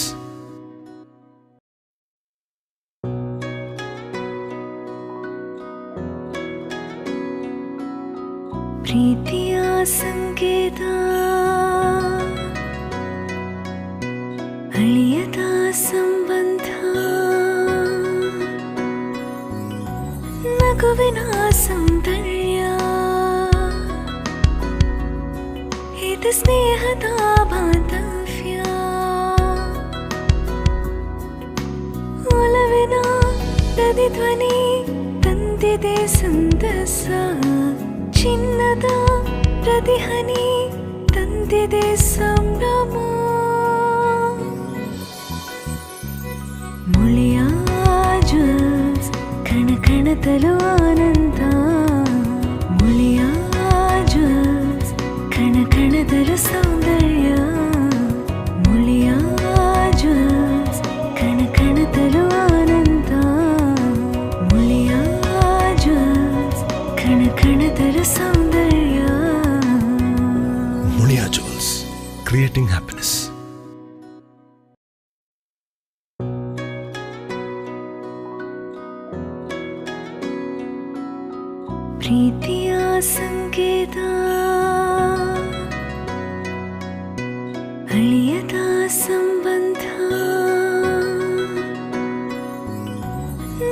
ಪ್ರೀತಿಯ ಸಂಕೇತ ಅಳಿಯದ ಸಂಬಂಧ ನಗುವಿನ ಸೌಂದರ್ಯ ಇದು ಸ್ನೇಹದ ಬಾಂಧವ್ಯ ಒಲವಿನ ಪ್ರತಿಧ್ವನಿ ತಂದಿದೆ ಸಂತಸ ಚಿನ್ನದ ಪ್ರತಿಹನಿ ತಂದಿದೆ ಸಂಭ್ರಮ ಮುಳಿಯ ಜ್ಯೂಸ್ ಕಣ ಕಣದಲು ಆನಂದ ಮುಳಿಯ ಜ್ಯೂಸ್ ಕಣ ಕಣದಲು ಸೌಂದರ್ಯ ಮುಳಿಯ ಜ್ಯೂಸ್ ಕಣ ಕಣದಲು ಆನಂದ ಮುಳಿಯ ಜ್ಯೂಸ್ ಕಣ ಕಣದಲು ಸೌಂದರ್ಯ ಮುಳಿಯಾ ಜ್ಯೂಸ್ ಕ್ರಿಯೇಟಿಂಗ್ ಹ್ಯಾಪಿನೆಸ್. ಪ್ರೀತಿಯ ಸಂಕೇತ ಅಳಿಯದ ಸಂಬಂಧ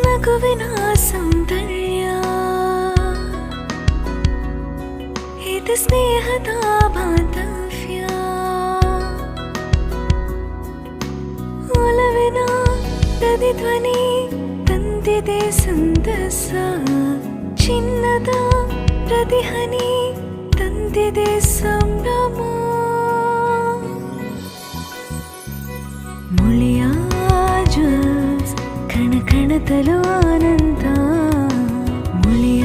ನಗುವಿನ ಸೌಂದರ್ಯ ಇದು ಸ್ನೇಹದ ಬಾಂಧವ್ಯ ಒಲವಿನ ಪ್ರತಿಧ್ವನಿ ತಂದಿದೆ ಸಂತಸ ಚಿನ್ನದ ಪ್ರತಿಹನಿ ತಂದಿದೆ ಸಂಭ್ರಮ ಮುಳಿಯ ಜ್ಯೂಸ್ ಕಣ ಕಣದಲು ಆನಂದ ಮುಳಿಯ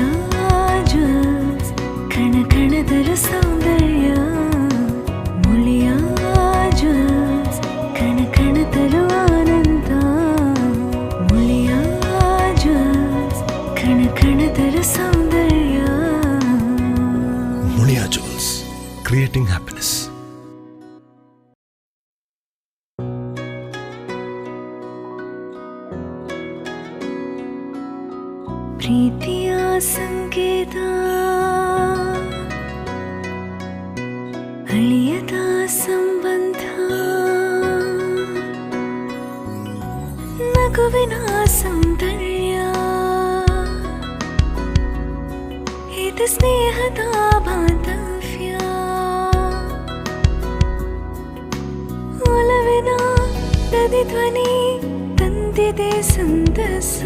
ಜ್ಯೂಸ್ ಕಣ ಕಣದಲು ಸೌಂದರ್ಯ ಮುಳಿಯ ಜ್ಯೂಸ್ ಕಣ ಕಣದಲು ಆನಂದ ಮುಳಿಯ ಜ್ಯೂಸ್ ಕಣ ಕಣದಲು ಸೌಂದರ್ಯ ಮುಳಿಯಾ ಜ್ಯೂಸ್ ಕ್ರಿಯೇಟಿಂಗ್ ಹ್ಯಾಪಿನೆಸ್. ಪ್ರೀತಿಯ ಸಂಕೇತ ಅಳಿಯದ ಸಂಬಂಧ ನಗುವಿನ ಸೌಂದರ್ಯ ಇದು ಸ್ನೇಹದ ಬಾಂಧವ್ಯ ಒಲವಿನ ಪ್ರತಿಧ್ವನಿ ತಂದಿದೆ ಸಂತಸ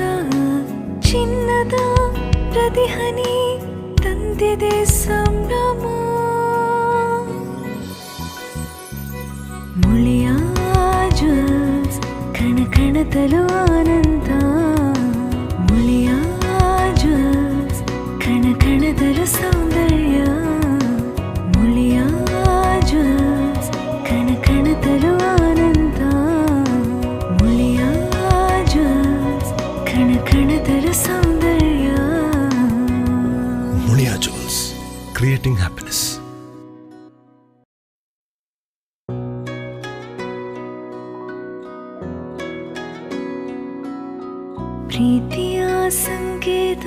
ಚಿನ್ನದ ಪ್ರತಿಹನಿ ತಂದಿದೆ ಸಂಭ್ರಮ ಮುಳಿಯ ಜ್ಯೂಸ್ ಕಣ ಕಣದಲು ಆನಂದ ಮುಳಿಯ ಜ್ಯೂಸ್ ಕಣ ಕಣದಲು ಸೌಂದರ್ಯ ಮುಳಿಯ ಜ್ಯೂಸ್ ಕಣ ಕಣದಲು ಆನಂದ ಮುಳಿಯ ಜ್ಯೂಸ್ ಕಣ ಕಣದಲು ಸೌಂದರ್ಯ ಮುಳಿಯಾ ಜ್ಯೂಸ್ ಕ್ರಿಯೇಟಿಂಗ್ ಹ್ಯಾಪಿನೆಸ್. ಪ್ರೀತಿಯ ಸಂಕೇತ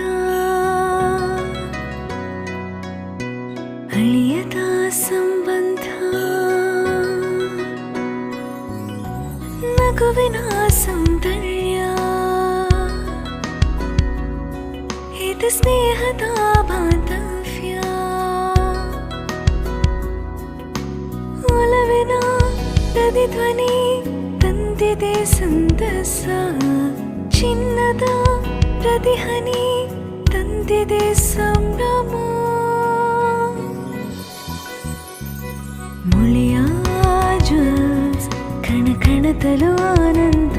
ಅಳಿಯದ ಸಂಬಂಧ ಸ್ನೇಹದ ಬಾಂಧವ್ಯ ಒಲವಿನ ಪ್ರತಿಧ್ವನಿ ತಂದಿದೆ ಸಂತಸ ಚಿನ್ನದ ಪ್ರತಿಹನಿ ತಂದಿದೆ ಸಂಭ್ರಮ ಮುಳಿಯ ಜ್ಯೂಸ್ ಕಣ ಕಣದಲು ಆನಂದ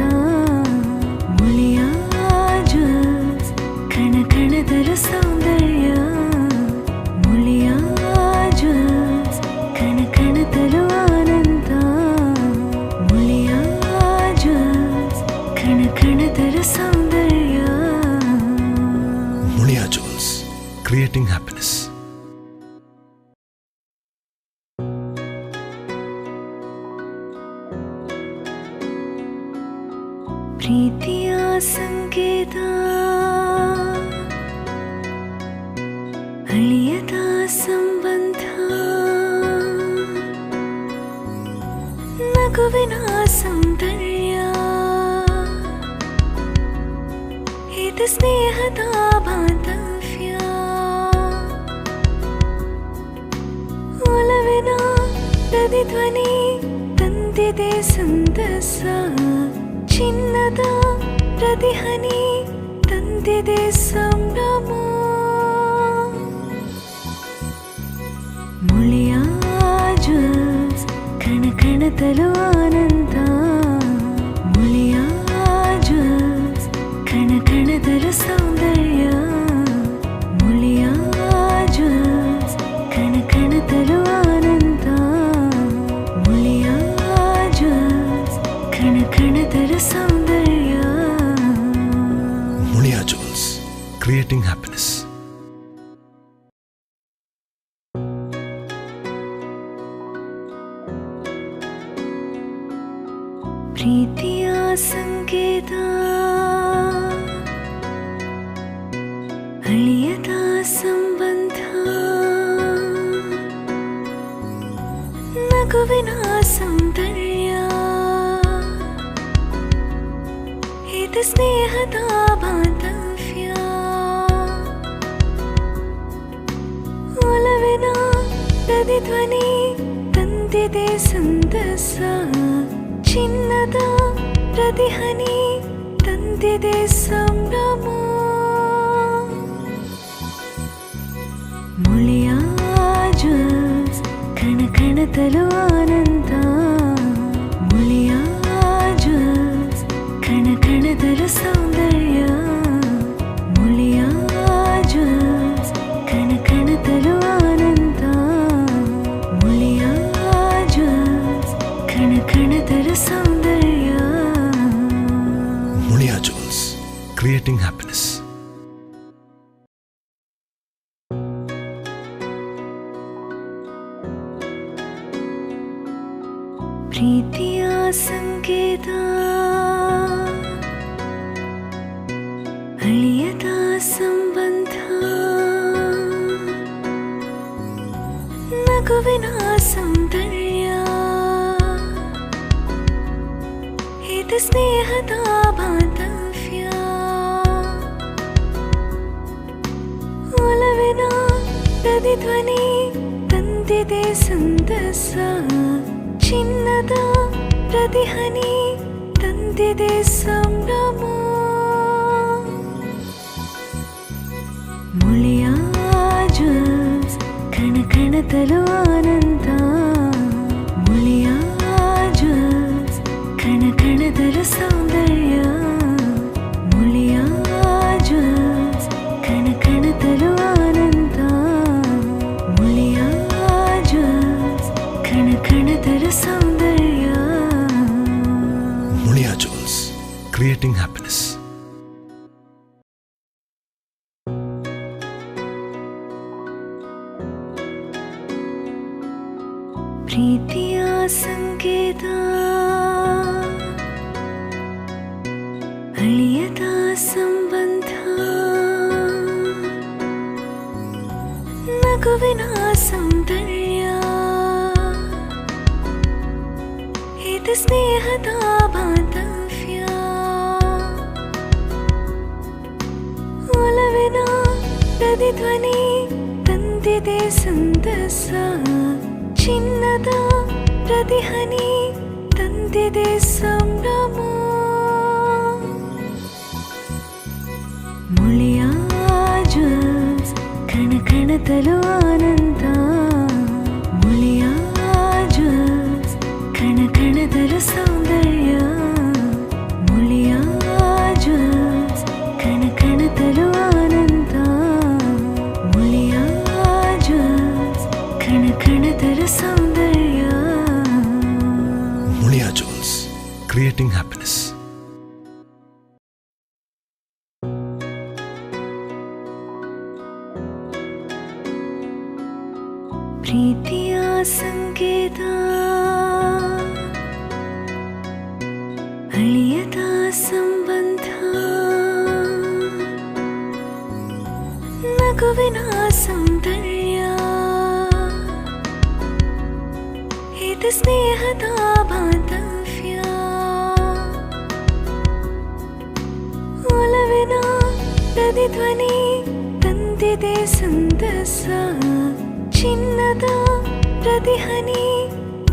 ಮುಳಿಯ ಜ್ಯೂಸ್ ಕಣ ಕಣದಲು ಸೌಂದರ್ಯ ಮುಳಿಯ ಜ್ಯೂಸ್ ಕಣ ಕಣದಲು ಆನಂದ ಮುಳಿಯ ಜ್ಯೂಸ್ ಕಣ ಕಣದಲು ಸೌಂದರ್ಯ Mulia Jewels, creating happiness. ಪ್ರೀತಿಯ ಸಂಕೇತ ಅಳಿಯದ ಸಂಬಂಧ ನಗುವಿನ ಸೌಂದರ್ಯ ಇದು ಸ್ನೇಹದ ಬಾಂಧವ್ಯ ಒಲವಿನ ಪ್ರತಿಧ್ವನಿ ತಂದಿದೆ ಸಂತಸ ಚಿನ್ನದ ಪ್ರತಿಹನಿ ತಂದಿದೆ ಸಂಭ್ರಮ ಮುಳಿಯ ಜ್ಯೂಸ್ ಕಣ ಕಣದಲು ಆನಂದ ಮುಳಿಯ ಜ್ಯೂಸ್ ಕಣ ಕಣದಲು ಸೌಂದರ್ಯ ಮುಳಿಯ ಜ್ಯೂಸ್ ಕಣ ಕಣದಲು ಆನಂದ ಮುಳಿಯ ಜ್ಯೂಸ್ ಕಣ ಕಣದಲು ಸೌಂದರ್ಯ Mulia Jewels, creating happiness. ಪ್ರೀತಿಯ ಸಂಕೇತ ಅಳಿಯದ ಸಂಬಂಧ ನಗುವಿನ ಸೌಂದರ್ಯ ಇದು ಸ್ನೇಹದ ಬಾಂಧವ್ಯ ಒಲವಿನ ಪ್ರತಿಧ್ವನಿ ತಂದಿದೆ ಸಂತಸ ಚಿನ್ನದ ಪ್ರತಿಹನಿ ತಂದಿದೆ ಸಂಭ್ರಮ ಮುಳಿಯ ಜ್ಯೂಸ್ ಕಣ ಕಣದಲು ಆನಂದ ಮುಳಿಯ ಜ್ಯೂಸ್ ಕಣ ಕಣದಲು ಸೌಂದರ್ಯ ಮುಳಿಯ ಜ್ಯೂಸ್ ಕಣ ಕಣದಲು ಆನಂದ ಮುಳಿಯ ಜ್ಯೂಸ್ ಕಣ ಕಣದಲು ಸೌಂದರ್ಯ Mulia Jewels, creating happiness. ಪ್ರೀತಿಯ ಸಂಕೇತ ಅಳಿಯದ ಸಂಬಂಧ ನಗುವಿನ ಸೌಂದರ್ಯ ಇದು ಸ್ನೇಹದ ಬಾಂಧವ್ಯ ಒಲವಿನ ಪ್ರತಿಧ್ವನಿ ತಂದಿದೆ ಸಂತಸ ಚಿನ್ನದ ಪ್ರತಿಹನಿ ತಂದಿದೆ ಸಂಭ್ರಮ ಮುಳಿಯ ಜ್ಯೂಸ್ ಕಣ ಕಣದಲು ಆನಂದ ಮುಳಿಯ ಜ್ಯೂಸ್ ಕಣ ಕಣದಲು ಸೌಂದರ್ಯ ಮುಳಿಯ ಜ್ಯೂಸ್ ಕಣ ಕಣದಲು ಆನಂದ ಮುಳಿಯ ಜ್ಯೂಸ್ ಕಣ ಕಣದಲು ಸೌಂದರ್ಯ Mulia Jewels, creating happiness. ಪ್ರೀತಿಯ ಸಂಕೇತ ಅಳಿಯದ ಸಂಬಂಧ ನಗುವಿನ ಸೌಂದರ್ಯ ಇದು ಸ್ನೇಹದ ಬಾಂಧವ್ಯ ಒಲವಿನ ಪ್ರತಿ ಪ್ರತಿಧ್ವನಿ ತಂದಿದೆ ಸಂತಸ, ಚಿನ್ನದ ಪ್ರತಿಹನಿ ತಂದಿದೆ ಸಂಭ್ರಮ. ಮುಳಿಯ ಜ್ಯೂಸ್ ಕಣ ಕಣದಲು ಆನಂದ, ಮುಳಿಯ ಜ್ಯೂಸ್ ಕಣ ಕಣದಲು ಸೌಂದರ್ಯ, ಮುಳಿಯ ಜ್ಯೂಸ್ ಕಣ ಕಣದಲು ಆನಂದ, ಮುಳಿಯ ಜ್ಯೂಸ್ ಕಣ ಕಣದಲು ಸೌಂದರ್ಯ. ಮುಳಿಯಾ ಜ್ಯೂಸ್, ಕ್ರಿಯೇಟಿಂಗ್ ಹ್ಯಾಪಿನೆಸ್. ಪ್ರೀತಿಯ ಸಂಕೇತ, ಅಳಿಯದ ಸಂಬಂಧ, ನಗುವಿನ ಸೌಂದರ್ಯ, ಇದು ಸ್ನೇಹದ ಬಾಂಧವ್ಯ, ಒಲವಿನ ಪ್ರತಿಧ್ವನಿ ತಂದಿದೆ ಸಂತಸ, ಚಿನ್ನದ ಪ್ರತಿಹನಿ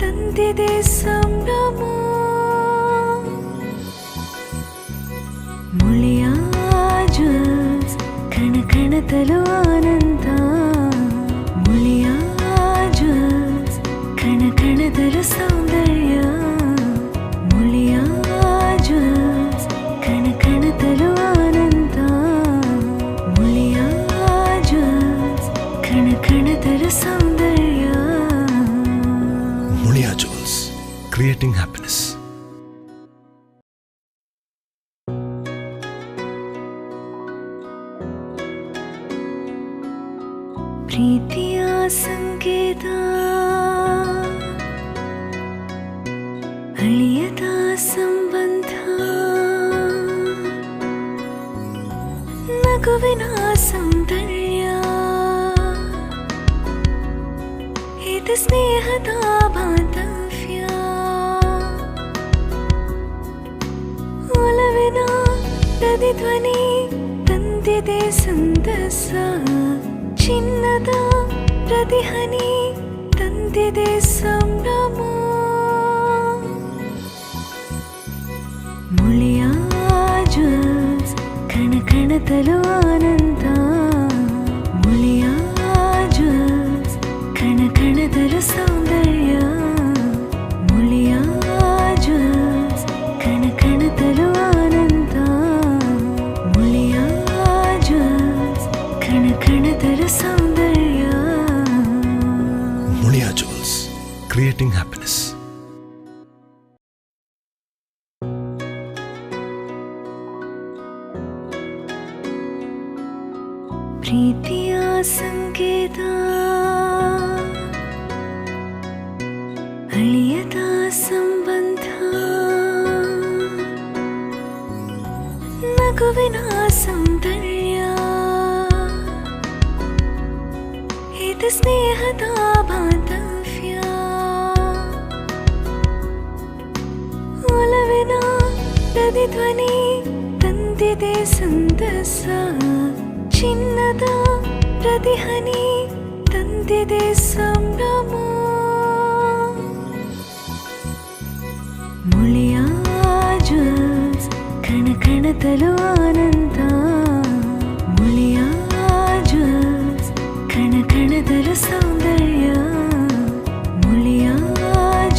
ತಂದಿದೆ ಸಂಭ್ರಮ. ಮುಳಿಯ ಜ್ಯೂಸ್ ಕಣ ಕಣದಲು ಆನಂದ, ಮುಳಿಯ ಜ್ಯೂಸ್ ಕಣ ಕಣದಲು ಸೌಂದರ್ಯ, ಮುಳಿಯ ಜ್ಯೂಸ್ ಕಣ ಕಣದಲು ಆನಂದ, ಮುಳಿಯ ಜ್ಯೂಸ್ ಕಣ ಕಣದಲು ಸೌಂದರ್ಯ. ಮುಳಿಯಾ ಜ್ಯೂಸ್, ಕ್ರಿಯೇಟಿಂಗ್ ಹ್ಯಾಪಿನೆಸ್. ಪ್ರೀತಿಯ ಸಂಕೇತ, ಅಳಿಯದ ಸಂಬಂಧ, ನಗುವಿನ ಸೌಂದರ್ಯ, ಇದು ಸ್ನೇಹದ ಬಾಂಧವ್ಯ, ಒಲವಿನ ಪ್ರತಿಧ್ವನಿ ತಂದಿದೆ ಸಂತಸ, ಚಿನ್ನದ ಪ್ರತಿಹನಿ ತಂದಿದೆ ಸಂಭ್ರಮ. ಮುಳಿಯ ಜ್ಯೂಸ್ ಕಣ ಕಣದಲು ಆನಂದ, ಮುಳಿಯ ಜ್ಯೂಸ್ ಕಣ ಕಣದಲು ಸೌಂದರ್ಯ, ಮುಳಿಯ ಜ್ಯೂಸ್ ಕಣ ಕಣದಲು ಆನಂದ, ಮುಳಿಯ ಜ್ಯೂಸ್ ಕಣ ಕಣದಲು ಸೌಂದರ್ಯ. ಮುಳಿಯಾ ಜ್ಯೂಸ್, ಕ್ರಿಯೇಟಿಂಗ್ ಹ್ಯಾಪಿನೆಸ್. ಪ್ರೀತಿಯ ಸಂಕೇತ, ಅಳಿಯದ ಸಂಬಂಧ, ನಗುವಿನ ಸೌಂದರ್ಯ, ಇದು ಸ್ನೇಹದ ಬಾಂಧವ್ಯ, ಒಲವಿನ ಪ್ರತಿಧ್ವನಿ ತಂದಿದೆ ಸಂತಸ, ಚಿನ್ನದ ಪ್ರತಿಹನಿ ತಂದಿದೆ ಸಂಭ್ರಮ. ಮುಳಿಯ ಜ್ಯೂಸ್ ಕಣ ಕಣದಲು ಆನಂದ, ಮುಳಿಯ ಜ್ಯೂಸ್ ಕಣ ಕಣದಲು ಸೌಂದರ್ಯ, ಮುಳಿಯ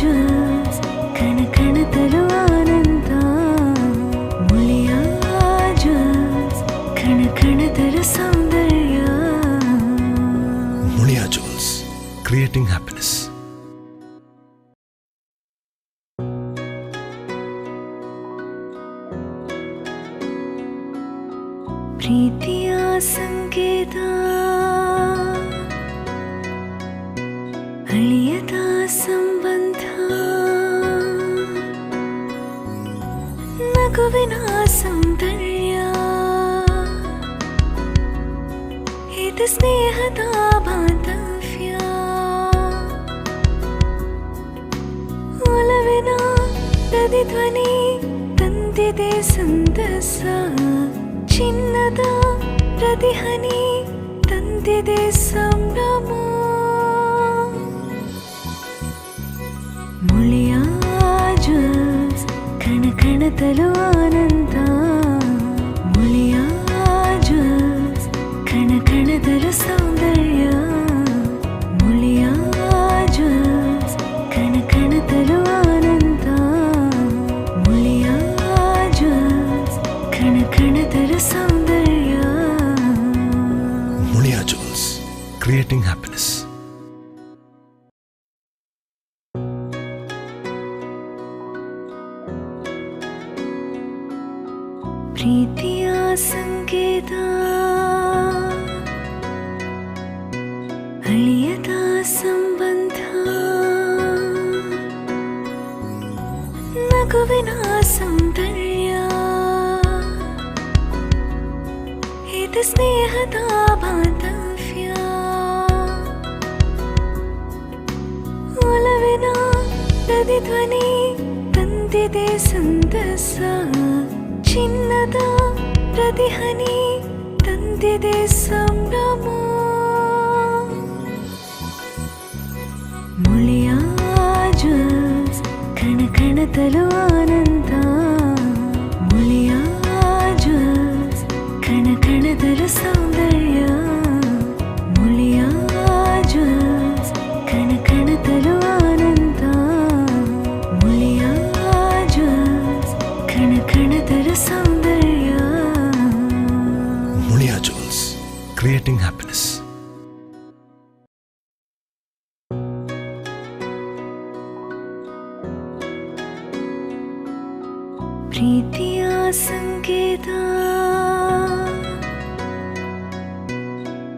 ಜ್ಯೂಸ್ ಕಣ ಕಣದಲು ಆನಂದ, ಮುಳಿಯ ಜ್ಯೂಸ್ ಕಣ ಕಣದಲು ಸೌಂದರ್ಯ. ಮುಳಿಯಾ ಜ್ಯೂಸ್, ಕ್ರಿಯೇಟಿಂಗ್ ಹ್ಯಾಪಿನೆಸ್. ಪ್ರೀತಿಯ ಸಂಕೇತ, ಅಳಿಯದ ಸಂಬಂಧ, ನಗುವಿನ ಸೌಂದರ್ಯ, ಇದು ಸ್ನೇಹದ ಬಾಂಧವ್ಯ, ಒಲವಿನ ಪ್ರತಿಧ್ವನಿ ತಂದಿದೆ ಸಂತಸ, ಚಿನ್ನದ ಪ್ರತಿಹನಿ ತಂದಿದೆ ತಂದಿದೆ ಸಂಭ್ರಮ ಮುಳಿಯ ಜ್ಯೂಸ್ ಕಣ ಕಣದಲು ಆನಂದ ಮುಳಿಯ ಜ್ಯೂಸ್ ಕಣ ಕಣದಲು ಸೌಂದರ್ಯ ಮುಳಿಯ ಜ್ಯೂಸ್ ಕಣ ಕಣದಲು ಆನಂದ ಮುಳಿಯ ಜ್ಯೂಸ್ ಕಣ ಕಣದಲು ಸೌಂದರ್ಯ Mulia Jewels, creating happiness. ಪ್ರೀತಿಯ ಸಂಕೇತ ಅಳಿಯದ ಸಂಬಂಧ ನಗುವಿನ ಸೌಂದರ್ಯ ಇದು ಸ್ನೇಹದ ಬಾಂಧವ್ಯ ಒಲವಿನ ಪ್ರತಿಧ್ವನಿ ತಂದಿದೆ ಸಂತಸ ಚಿನ್ನದ ಪ್ರತಿಹನಿ ತಂದಿದೆ ಸಂಭ್ರಮ ಮುಳಿಯ ಜ್ಯೂಸ್ ಕಣ ಕಣದಲು ಆನಂದ ಮುಳಿಯ ಜ್ಯೂಸ್ ಕಣ ಕಣದಲು ಸೌಂದರ್ಯ ಮುಳಿಯ ಜ್ಯೂಸ್ ಕಣ ಕಣದಲು ಆನಂದ ಮುಳಿಯ ಜ್ಯೂಸ್ ಕಣ ಕಣದಲು ಸೌಂದರ್ಯ Mulia Jewels, creating happiness. ಪ್ರೀತಿಯ ಸಂಕೇತ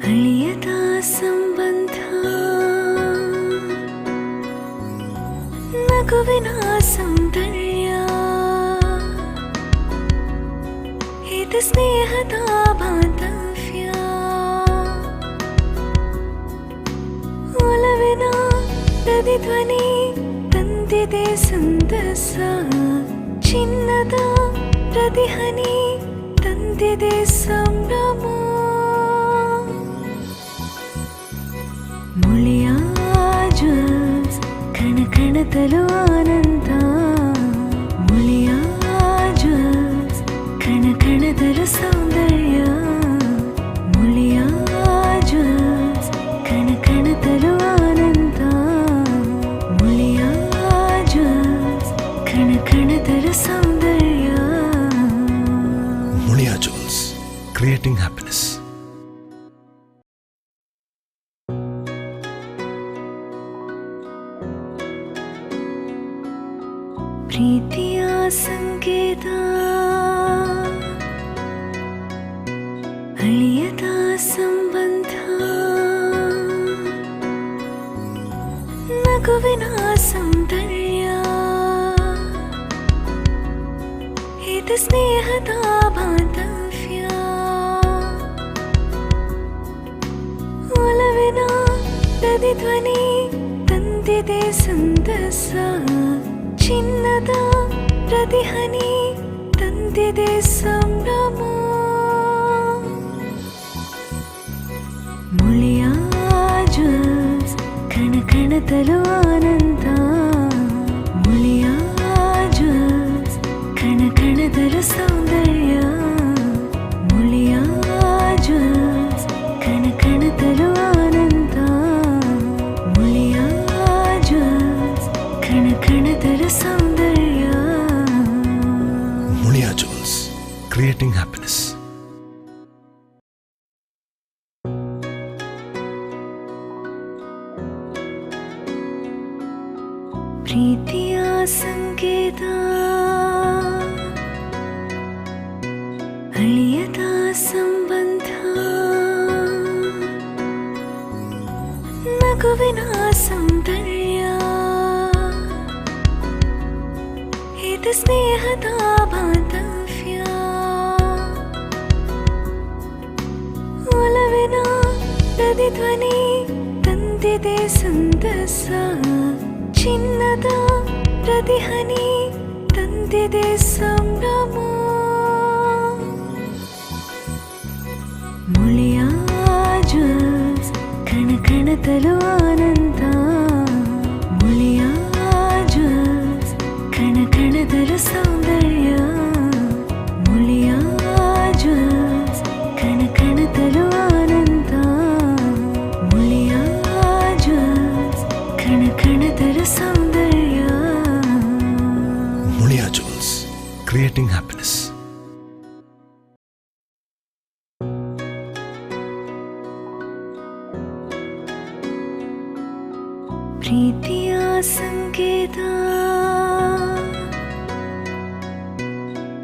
ಅಳಿಯದ ಸಂಬಂಧ ನಗುವಿನ ಸೌಂದರ್ಯ ಇದು ಸ್ನೇಹದ ಬಾಂಧವ್ಯ ಒಲವಿನ ಪ್ರತಿಧ್ವನಿ ತಂದಿದೆ ಸಂತಸ ಚಿನ್ನದ ಪ್ರತಿಹನಿ ತಂದಿದೆ ಸಂಭ್ರಮ ಮುಳಿಯ ಜ್ಯೂಸ್ ಕಣ ಕಣದಲು ಆನಂದ ಮುಳಿಯ ಜ್ಯೂಸ್ ಕಣ ಕಣದಲು ಸೌಂದರ್ಯ ಮುಳಿಯ ಜ್ಯೂಸ್ ಕಣ ಕಣದಲು ಆನಂದ ಮುಳಿಯ ಜ್ಯೂಸ್ ಕಣ ಕಣದಲು ಸೌಂದರ್ಯ Mulia Jewels, creating happiness. ಪ್ರೀತಿಯ ಸಂಕೇತ ಅಳಿಯದ ಸಂಬಂಧ ನಗುವಿನ ಸೌಂದರ್ಯ ಇದು ಸ್ನೇಹದ ಬಾಂಧವ್ಯ ಒಲವಿನ ಪ್ರತಿಧ್ವನಿ ತಂದಿದೆ ಸಂತಸ ಚಿನ್ನದ ಪ್ರತಿಹನಿ ತಂದಿದೆ ಸಂಭ್ರಮ ಮುಳಿಯ ಜ್ಯೂಸ್ ಕಣ ಕಣದಲು ಆನಂದ ಮುಳಿಯ ಜ್ಯೂಸ್ ಕಣ ಕಣದಲು ಸೌಂದರ್ಯ ಮುಳಿಯ ಜ್ಯೂಸ್ ಕಣ ಕಣದಲು ಆನಂದ ಮುಳಿಯ ಜ್ಯೂಸ್ ಕಣ ಕಣದಲು ಸೌಂದರ್ಯ Mulia Jewels, creating happiness. ಪ್ರೀತಿಯ ಸಂಕೇತ ಅಳಿಯದ ಸಂಬಂಧ ನಗುವಿನ ಸೌಂದರ್ಯ ಇದು ಸ್ನೇಹದ ಬಾಂಧವ್ಯ ಒಲವಿನ ಪ್ರತಿಧ್ವನಿ ತಂದಿದೆ ಸಂತಸ ಚಿನ್ನದ ಪ್ರತಿಹನಿ ತಂದಿದೆ ಸಂಭ್ರಮ ಮುಳಿಯ ಜ್ಯೂಸ್ ಕಣದಲು ಆನಂದ ಮುಳಿಯ ಜ್ಯೂಸ್ ಕಣ ಕಣದಲು ಸೌಂದರ್ಯ ಮುಳಿಯ ಜ್ಯೂಸ್ ಕಣ ಕಣದಲು ಆನಂದ ಮುಳಿಯ ಜ್ಯೂಸ್ ಕಣ ಕಣದಲು ಸೌಂದರ್ಯ ಮುಳಿಯಾ ಜ್ಯೂಸ್ ಕ್ರಿಯೇಟಿಂಗ್ ಹ್ಯಾಪಿನೆಸ್. ಪ್ರೀತಿಯ ಸಂಕೇತ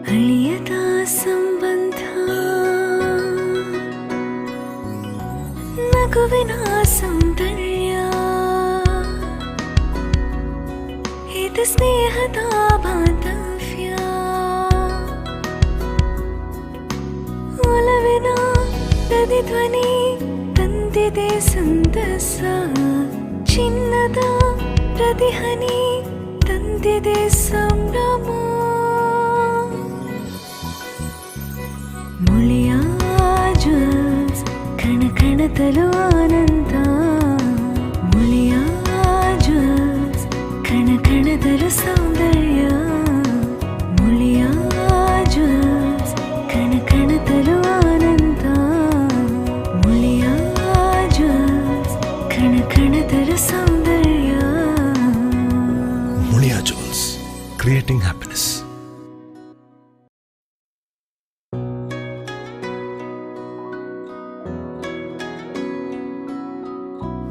ಅಳಿಯದ ಸಂಬಂಧ ನಗುವಿನ ಸೌಂದರ್ಯ ಇದು ಸ್ನೇಹದ ಬಾಂಧವ್ಯ ಒಲವಿನ ಪ್ರತಿಧ್ವನಿ ತಂದಿದೆ ಸಂತಸ ಚಿನ್ನದ ಪ್ರತಿಹನಿ ತಂದಿದೆ ಸಂಭ್ರಮ ಮುಳಿಯ ಜ್ಯೂಸ್ ಕಣ ಕಣದಲು ಆನಂದ ಮುಳಿಯ ಜ್ಯೂಸ್ ಕಣ ಕಣದಲು ಸೌಂದರ್ಯ ಮುಳಿಯ ಜ್ಯೂಸ್ ಕಣ ಕಣದಲು ಆನಂದ ಮುಳಿಯ ಜ್ಯೂಸ್ ಕಣ ಕಣದಲು ಸೌಂದರ್ಯ ಮುಳಿಯಾ ಜ್ಯೂಸ್ ಕ್ರಿಯೇಟಿಂಗ್ ಹ್ಯಾಪಿನೆಸ್.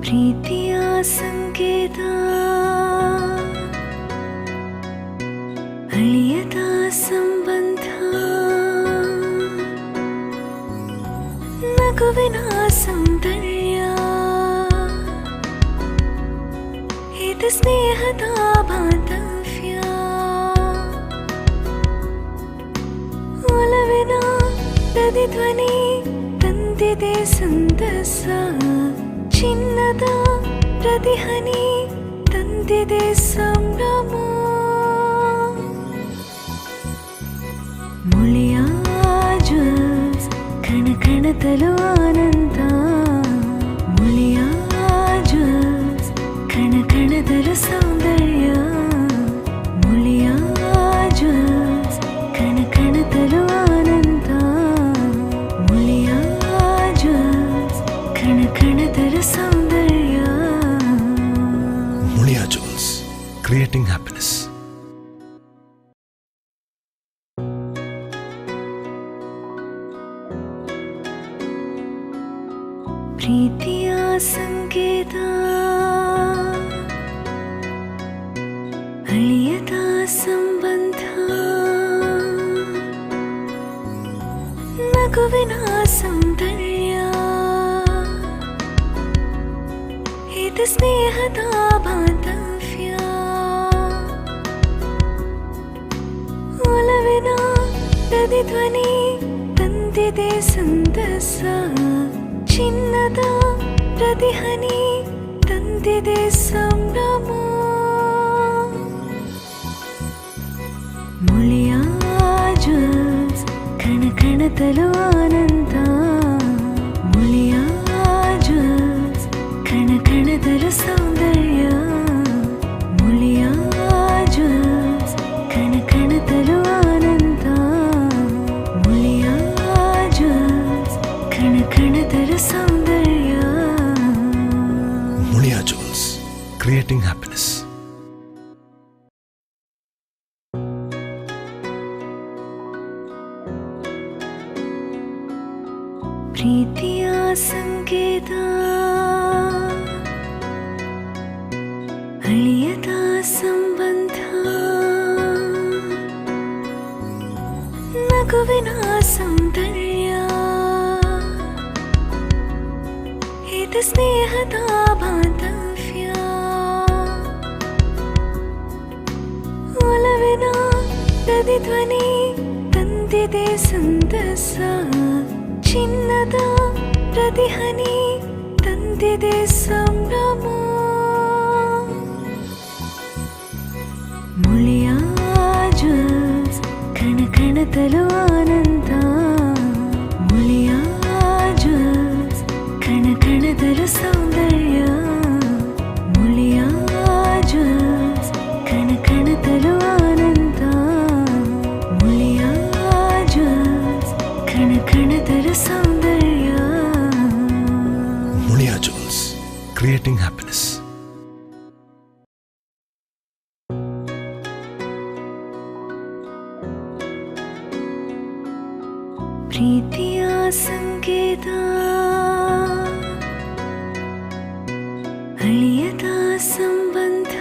ಪ್ರೀತಿಯ ಸಂಕೇತ ಅಳಿಯದ ಸಂಬಂಧ ನಗುವಿನ ಸೌಂದರ್ಯ ಇದು ಸ್ನೇಹದ ಬಾಂಧವ್ಯ ಒಲವಿನ ಪ್ರತಿಧ್ವನಿ ತಂದಿದೆ ಸಂತಸ ಚಿನ್ನದ ಪ್ರತಿಹನಿ ತಂದಿದೆ ಸಂಭ್ರಮ ಮುಳಿಯ ಜ್ಯೂಸ್ ಕಣ ಕಣದಲು ಆನಂದ ಮುಳಿಯ ಜ್ಯೂಸ್ ಕಣ ಕಣದಲು ಸೌಂದರ್ಯ ಮುಳಿಯ ಜ್ಯೂಸ್ ಕಣ ಕಣದಲು ಆನಂದ ಮುಳಿಯ ಜ್ಯೂಸ್ ಕಣ ಕಣದಲು ಸೌಂದರ್ಯ ಮುಳಿಯಾ ಜ್ಯೂಸ್ ಕ್ರಿಯೇಟಿಂಗ್ ಹ್ಯಾಪಿನೆಸ್. ಪ್ರೀತಿಯ ಸಂಕೇತ ಅಳಿಯದ ಸಂಬಂಧ ನಗುವಿನ ಸೌಂದರ್ಯ ಇದು ಸ್ನೇಹದ ಬಾಂಧವ್ಯ ಒಲವಿನ ಪ್ರತಿಧ್ವನಿ ತಂದಿದೆ ಸಂತಸ ಚಿನ್ನದ ಪ್ರತಿಹನಿ ತಂದಿದೆ ಸಂಭ್ರಮ ಮುಳಿಯ ಜ್ಯೂಸ್ ಕಣ ಕಣದಲು ಆನಂದ ಮುಳಿಯ ಜ್ಯೂಸ್ ಕಣ ಕಣದಲು ಸೌಂದರ್ಯ ಮುಳಿಯ ಜ್ಯೂಸ್ ಕಣ ಕಣದಲು ಆನಂದ ಮುಳಿಯ ಜ್ಯೂಸ್ ಕಣ ಕಣದಲು ಸೌಂದರ್ಯ ಮುಳಿಯಾ ಜ್ಯೂಸ್ ಕ್ರಿಯೇಟಿಂಗ್ ಹ್ಯಾಪಿನೆಸ್. ಪ್ರೀತಿಯ ಸಂಕೇತ ಅಳಿಯದ ಸಂಬಂಧ ನಗುವಿನ ಸೌಂದರ್ಯ ಇದು ಸ್ನೇಹದ ಬಾಂಧವ್ಯ ಒಲವಿನ ಪ್ರತಿಧ್ವನಿ ತಂದಿದೆ ಸಂತಸ ಚಿನ್ನದ ಪ್ರತಿಹನಿ ತಂದಿದೆ ಸಂಭ್ರಮ ಮುಳಿಯ ಜ್ಯೂಸ್ ಕಣ ಕಣದಲು ಆನಂದ ಮುಳಿಯ ಜ್ಯೂಸ್ ಕಣ ಕಣದಲು ಸೌಂದರ್ಯ ಪ್ರೀತಿಯ ಸಂಕೇತ ಅಳಿಯದ ಸಂಬಂಧ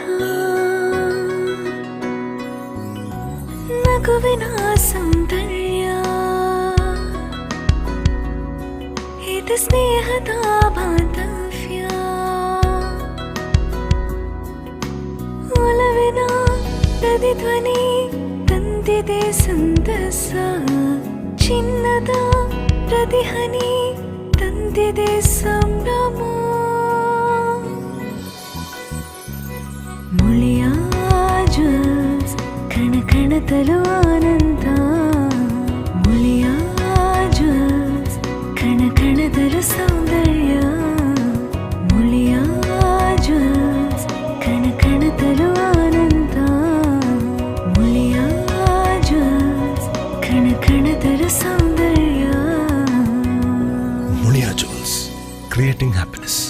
ನಗುವಿನ ಸೌಂದರ್ಯ ಇದು ಸ್ನೇಹದ ಬಾಂಧವ್ಯ ಒಲವಿನ ಪ್ರತಿಧ್ವನಿ ತಂದಿದೆ ಸಂತಸ ಚಿನ್ನದ ಪ್ರತಿಹನಿ ತಂದಿದೆ ಸಂಭ್ರಮ ಮುಳಿಯ ಜ್ಯೂಸ್ ಕಣ ಕಣದಲು ಆನಂದ ಮುಳಿಯ ಜ್ಯೂಸ್ ಕಣ ಕಣದಲು ಸೌಂದರ್ಯ ಮುಳಿಯ ಜ್ಯೂಸ್ ಕಣ ಕಣದಲು ಆನಂದ ಮುಳಿಯ ಜ್ಯೂಸ್ ಕಣ ಕಣದಲು ಸೌಂದರ್ಯ ಮುಳಿಯಾ ಜ್ಯೂಸ್ ಕ್ರಿಯೇಟಿಂಗ್ ಹ್ಯಾಪಿನೆಸ್.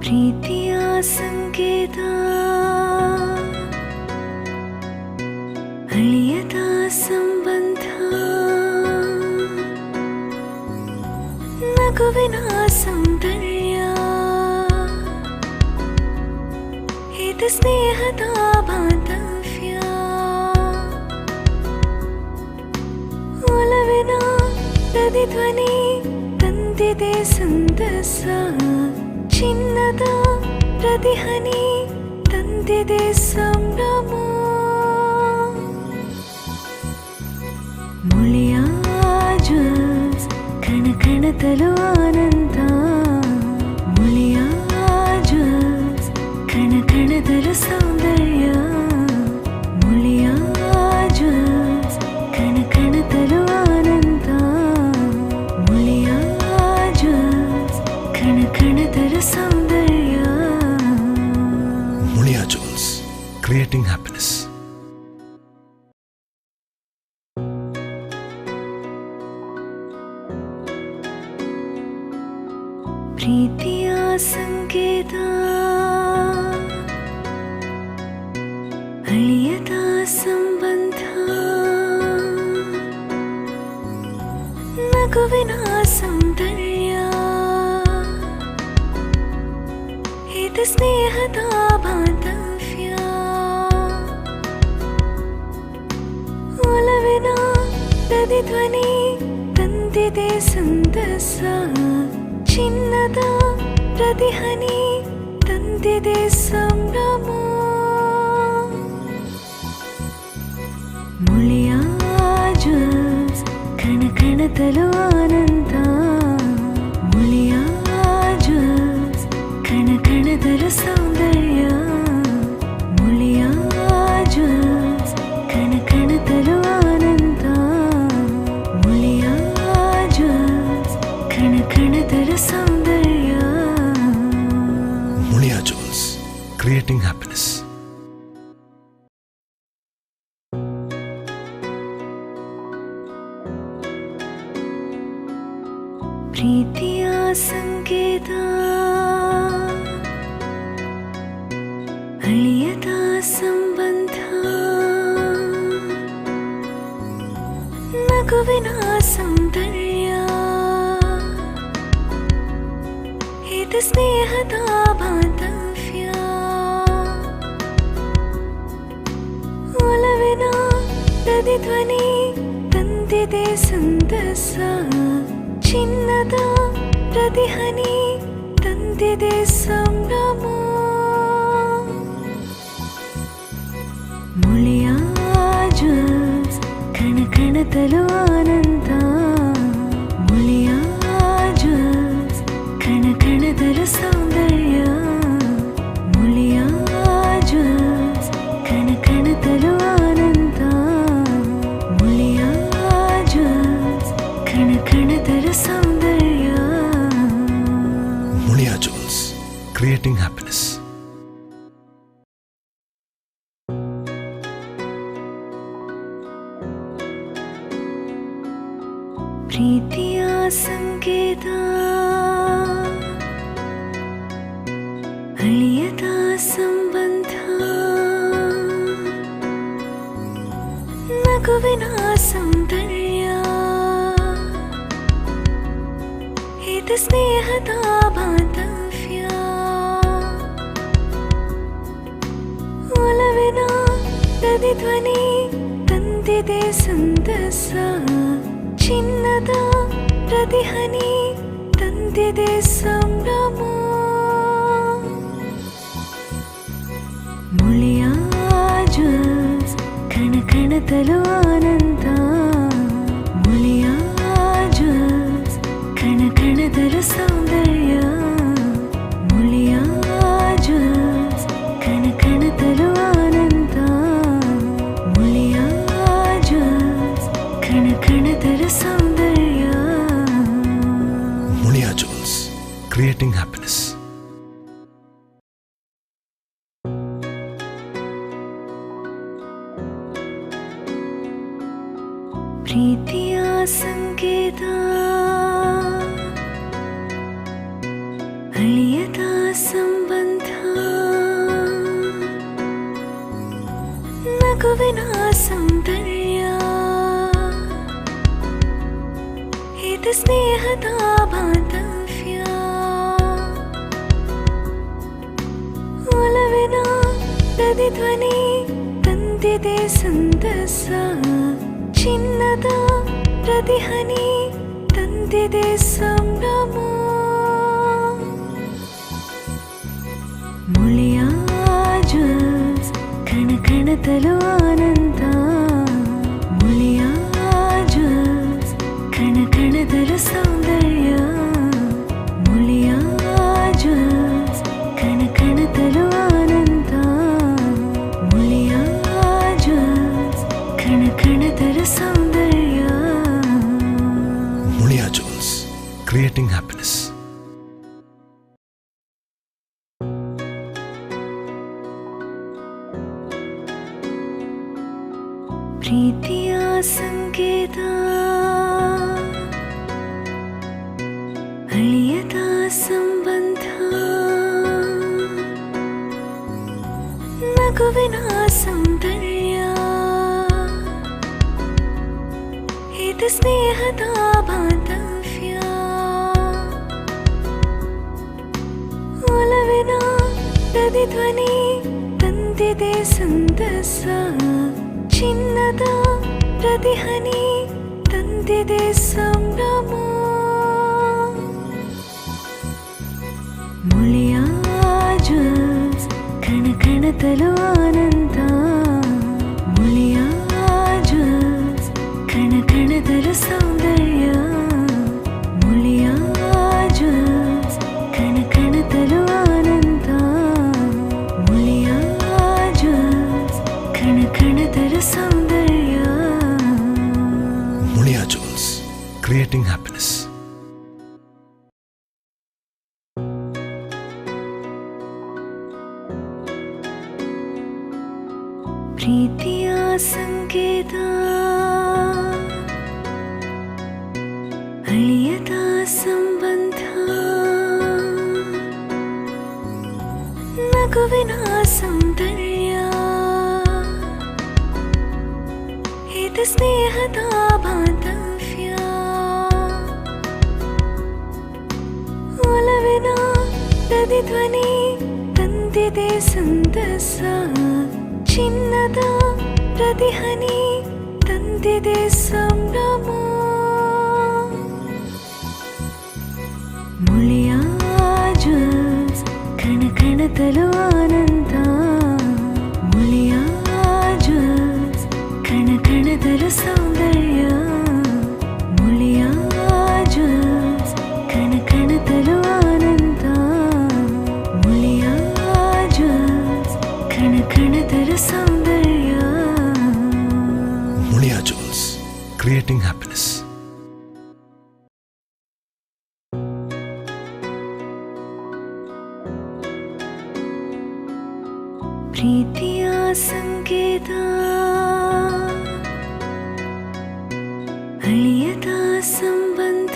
ಪ್ರೀತಿಯ ಸಂಕೇತ ಅಳಿಯದ ಸಂಬಂಧ ನಗುವಿನ ಸೌಂದರ್ಯ ಇದು ಸ್ನೇಹದ ಬಾಂಧವ್ಯ ಒಲವಿನ ಪ್ರತಿಧ್ವನಿ ತಂದಿದೆ ಸಂತಸ ಚಿನ್ನದ ಪ್ರತಿಹನಿ ತಂದಿದೆ ಸಂಭ್ರಮ ಮುಳಿಯ ಜ್ಯೂಸ್ ಕಣ ಕಣದಲು ಆನಂದ ಮುಳಿಯ ಜ್ಯೂಸ್ ಕಣ ಕಣದಲು ಸೌಂದರ್ಯ ಮುಳಿಯ ಜ್ಯೂಸ್ ಕಣ ಕಣದಲು ಆನಂದ ಮುಳಿಯ ಜ್ಯೂಸ್ ಕಣ ಕಣದಲು ಸೌಂದರ್ಯ ಮುಳಿಯಾ ಜ್ಯೂಸ್ ಕ್ರಿಯೇಟಿಂಗ್ ಹ್ಯಾಪಿನೆಸ್. ಪ್ರೀತಿಯ ಸಂಕೇತ ಅಳಿಯದ ಸಂಬಂಧ ನಗುವಿನ ಸೌಂದರ್ಯ ಇದು ಸ್ನೇಹದ ಬಾಂಧವ್ಯ ಒಲವಿನ ಪ್ರತಿಧ್ವನಿ ತಂದಿದೆ ಸಂತಸ ಚಿನ್ನದ ಪ್ರತಿಹನಿ ತಂದಿದೆ ಸಂಭ್ರಮ ಮುಳಿಯ ಜ್ಯೂಸ್ ಕಣ ಕಣದಲು ಆನಂದ ಮುಳಿಯ ಜ್ಯೂಸ್ ಕಣ ಕಣದಲು ಸೌಂದರ್ಯ ಮುಳಿಯ ಜ್ಯೂಸ್ ಕಣ ಕಣದಲು ಆನಂದ ಮುಳಿಯ ಜ್ಯೂಸ್ ಕಣ ಕಣದಲು ಸೌಂದರ್ಯ ಮುಳಿಯಾ ಜ್ಯೂಸ್ ಕ್ರಿಯೇಟಿಂಗ್ ಹ್ಯಾಪಿನೆಸ್. ಪ್ರೀತಿಯ ಸಂಕೇತ ಅಳಿಯದ ಸಂಬಂಧ ನಗುವಿನ ಸೌಂದರ್ಯ ಇದು ಸ್ನೇಹದ ಬಾಂಧವ್ಯ ಒಲವಿನ ಪ್ರತಿಧ್ವನಿ ತಂದಿದೆ ಸಂತಸ ಚಿನ್ನದ ಪ್ರತಿಹನಿ ತಂದಿದೆ ಸಂಭ್ರಮ ಮುಳಿಯ ಜ್ಯೂಸ್ ಕಣ ಕಣದಲು ಆನಂದ ಮುಳಿಯ ಜ್ಯೂಸ್ ಕಣ ಕಣದಲು ಸೌಂದರ್ಯ ಮುಳಿಯ ಜ್ಯೂಸ್ ಕಣ ಕಣದಲು ಆನಂದ ಮುಳಿಯ ಜ್ಯೂಸ್ ಕಣ ಕಣದಲು ಸೌಂದರ್ಯ ಮುಳಿಯಾ ಜ್ಯೂಸ್ ಕ್ರಿಯೇಟಿಂಗ್ ಹ್ಯಾಪಿನೆಸ್. ಪ್ರೀತಿಯ ಸಂಕೇತ ಅಳಿಯದ ಸಂಬಂಧ ನಗುವಿನ ಸೌಂದರ್ಯ ಇದು ಸ್ನೇಹದ ಬಾಂಧವ್ಯ ಒಲವಿನ ಪ್ರತಿಧ್ವನಿ ತಂದಿದೆ ಸಂತಸ ಚಿನ್ನದ ಪ್ರತಿಹನಿ ತಂದಿದೆ ಸಂಭ್ರಮ ಮುಳಿಯ ಜ್ಯೂಸ್ ಕಣ ಕಣದಲು ಆನಂದ ಮುಳಿಯ ಜ್ಯೂಸ್ ಕಣ ಕಣದಲು ಸೌಂದರ್ಯ ಮುಳಿಯ ಜ್ಯೂಸ್ ಕಣ ಕಣದಲು ಆನಂದ ಮುಳಿಯ ಜ್ಯೂಸ್ ಕಣ ಕಣದಲು ಸೌಂದರ್ಯ ಮುಳಿಯಾ ಜ್ಯೂಸ್ ಕ್ರಿಯೇಟಿಂಗ್ ಹ್ಯಾಪಿನೆಸ್. ಪ್ರೀತಿಯ ಸಂಕೇತ ಅಳಿಯದ ಸಂಬಂಧ ನಗುವಿನ ಸೌಂದರ್ಯ ಇದು ಸ್ನೇಹದ ಬಾಂಧವ್ಯ ಒಲವಿನ ಪ್ರತಿಧ್ವನಿ ತಂದಿದೆ ಸಂತಸ ಚಿನ್ನದ ಪ್ರತಿಹನಿ ತಂದಿದೆ ಸಂಭ್ರಮ ಮುಳಿಯ ಜ್ಯೂಸ್ ಕಣ ಕಣದಲು ಆನಂದ ಮುಳಿಯ ಜ್ಯೂಸ್ ಕಣ ಕಣದಲು ಸೌಂದರ್ಯ ಮುಳಿಯ ಜ್ಯೂಸ್ ಕಣ ಕಣದಲು ಆನಂದ ಮುಳಿಯ ಜ್ಯೂಸ್ ಕಣ ಕಣದಲು ಸೌಂದರ್ಯ ಮುಳಿಯಾ ಜ್ಯೂಸ್ ಕ್ರಿಯೇಟಿಂಗ್ ಹ್ಯಾಪಿನೆಸ್. ಪ್ರೀತಿಯ ಸಂಕೇತ ಅಳಿಯದ ಸಂಬಂಧ ನಗುವಿನ ಸೌಂದರ್ಯ ಇದು ಸ್ನೇಹದ ಬಾಂಧವ್ಯ ಒಲವಿನ ಪ್ರತಿಧ್ವನಿ ತಂದಿದೆ ಸಂತಸ ಚಿನ್ನದ ಪ್ರತಿಹನಿ ತಂದಿದೆ ಸಂಭ್ರಮ ಮುಳಿಯ ಜ್ಯೂಸ್ ಕಣ ಕಣದಲು ಆನಂದ ಮುಳಿಯ ಜ್ಯೂಸ್ ಕಣ ಕಣದಲು ಸೌಂದರ್ಯ ಮುಳಿಯ ಜ್ಯೂಸ್ ಕಣ ಕಣದಲು ಆನಂದ ಮುಳಿಯ ಜ್ಯೂಸ್ ಕಣ ಕಣದಲು ಸೌಂದರ್ಯ ಮುಳಿಯಾ ಜ್ಯೂಸ್ ಕ್ರಿಯೇಟಿಂಗ್ ಹ್ಯಾಪಿನೆಸ್. ಪ್ರೀತಿಯ ಸಂಕೇತ ಅಳಿಯದ ಸಂಬಂಧ ನಗುವಿನ ಸೌಂದರ್ಯ ಇದು ಸ್ನೇಹದ ಬಾಂಧವ್ಯ ಒಲವಿನ ಪ್ರತಿಧ್ವನಿ ತಂದಿದೆ ಸಂತಸ ಚಿನ್ನದ ಪ್ರತಿಹನಿ ತಂದಿದೆ ಸಂಭ್ರಮ ಮುಳಿಯ ಜ್ಯೂಸ್ ಕಣ ಕಣದಲು ಆನಂದ ಮುಳಿಯ ಜ್ಯೂಸ್ ಕಣ ಕಣದಲು ಸೌಂದರ್ಯ ಮುಳಿಯ ಜ್ಯೂಸ್ ಕಣ ಕಣದಲು ಆನಂದ ಮುಳಿಯ ಜ್ಯೂಸ್ ಕಣ ಕಣದಲು ಸೌಂದರ್ಯ ಮುಳಿಯಾ ಜ್ಯೂಸ್ ಕ್ರಿಯೇಟಿಂಗ್ ಹ್ಯಾಪಿನೆಸ್. ಪ್ರೀತಿಯ ಸಂಕೇತ ಅಳಿಯದ ಸಂಬಂಧ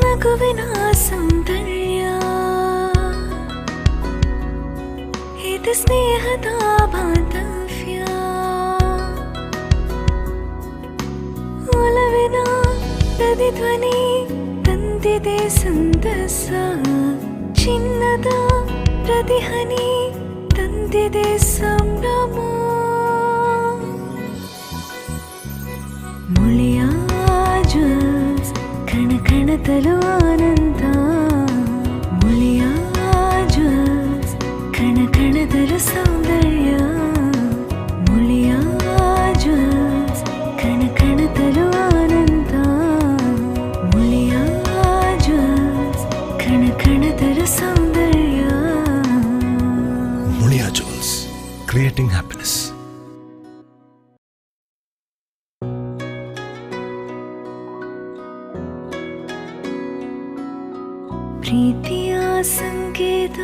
ನಗುವಿನ ಸೌಂದರ್ಯ ಇದು ಸ್ನೇಹದ ಬಾಂಧವ್ಯ ಪ್ರತಿಧ್ವನಿ ತಂದಿದೆ ಸಂತಸ ಚಿನ್ನದ ಪ್ರತಿಹನಿ ತಂದಿದೆ ಸಂಭ್ರಮ ಮುಳಿಯ ಜ್ಯೂಸ್ ಕಣ ಕಣದಲು ಆನಂದ ಮುಳಿಯ ಜ್ಯೂಸ್ ಕಣ ಕಣದಲು ಸೌಂದರ್ಯ ಮುಳಿಯ ಜ್ಯೂಸ್ ಕಣ ಕಣದಲು ಆನಂದ ಮುಳಿಯ ಜ್ಯೂಸ್ ಕಣ ಕಣದಲು ಸೌಂದರ್ಯ ಮುಳಿಯಾ ಜ್ಯೂಸ್ ಕ್ರಿಯೇಟಿಂಗ್ ಹ್ಯಾಪಿನೆಸ್. ಪ್ರೀತಿಯ ಸಂಕೇತ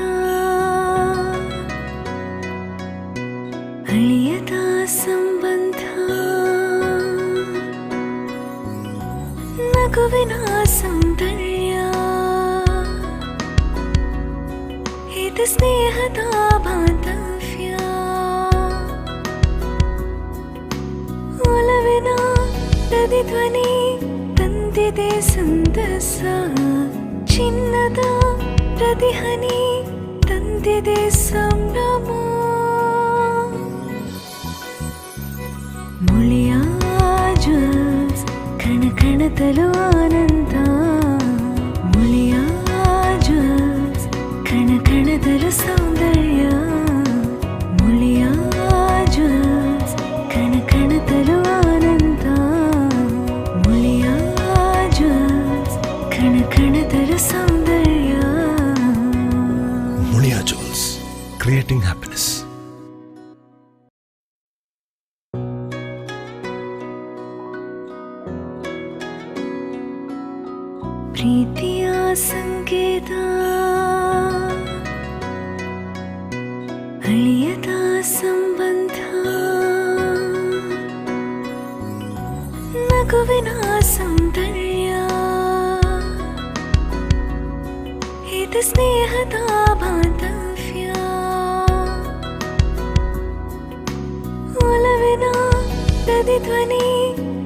ಅಳಿಯದ ಸಂಬಂಧ ನಗುವಿನ ಸೌಂದರ್ಯ ಇದು ಸ್ನೇಹದ ಬಾಂಧವ್ಯ ಒಲವಿನ ಪ್ರತಿಧ್ವನಿ ತಂದಿದೆ ಸಂತಸ ಚಿನ್ನದ ಪ್ರತಿಹನಿ ತಂದಿದೆ ಸಂಭ್ರಮ ಮುಳಿಯ ಜ್ಯೂಸ್ ಕಣ ಕಣದಲು ಆನಂದ ಮುಳಿಯ ಜ್ಯೂಸ್ ಕಣ ಕಣದಲು ಸೌಂದರ್ಯ ಮುಳಿಯ ಜ್ಯೂಸ್ ಕಣ ಕಣದಲು ಆನಂದ ಮುಳಿಯ ಜ್ಯೂಸ್ ಕಣ ಕಣದಲು ಸೌಂದರ್ಯ ಮುಳಿಯಾ ಜ್ಯೂಸ್ ಕ್ರಿಯೇಟಿಂಗ್ ಹ್ಯಾಪಿನೆಸ್. ಪ್ರೀತಿಯ ಸಂಕೇತ ಅಳಿಯದ ಸಂಬಂಧ ನಗುವಿನ ಸೌಂದರ್ಯ ಇದು ಸ್ನೇಹದ ಬಾಂಧವ್ಯ ಒಲವಿನ ಪ್ರತಿಧ್ವನಿ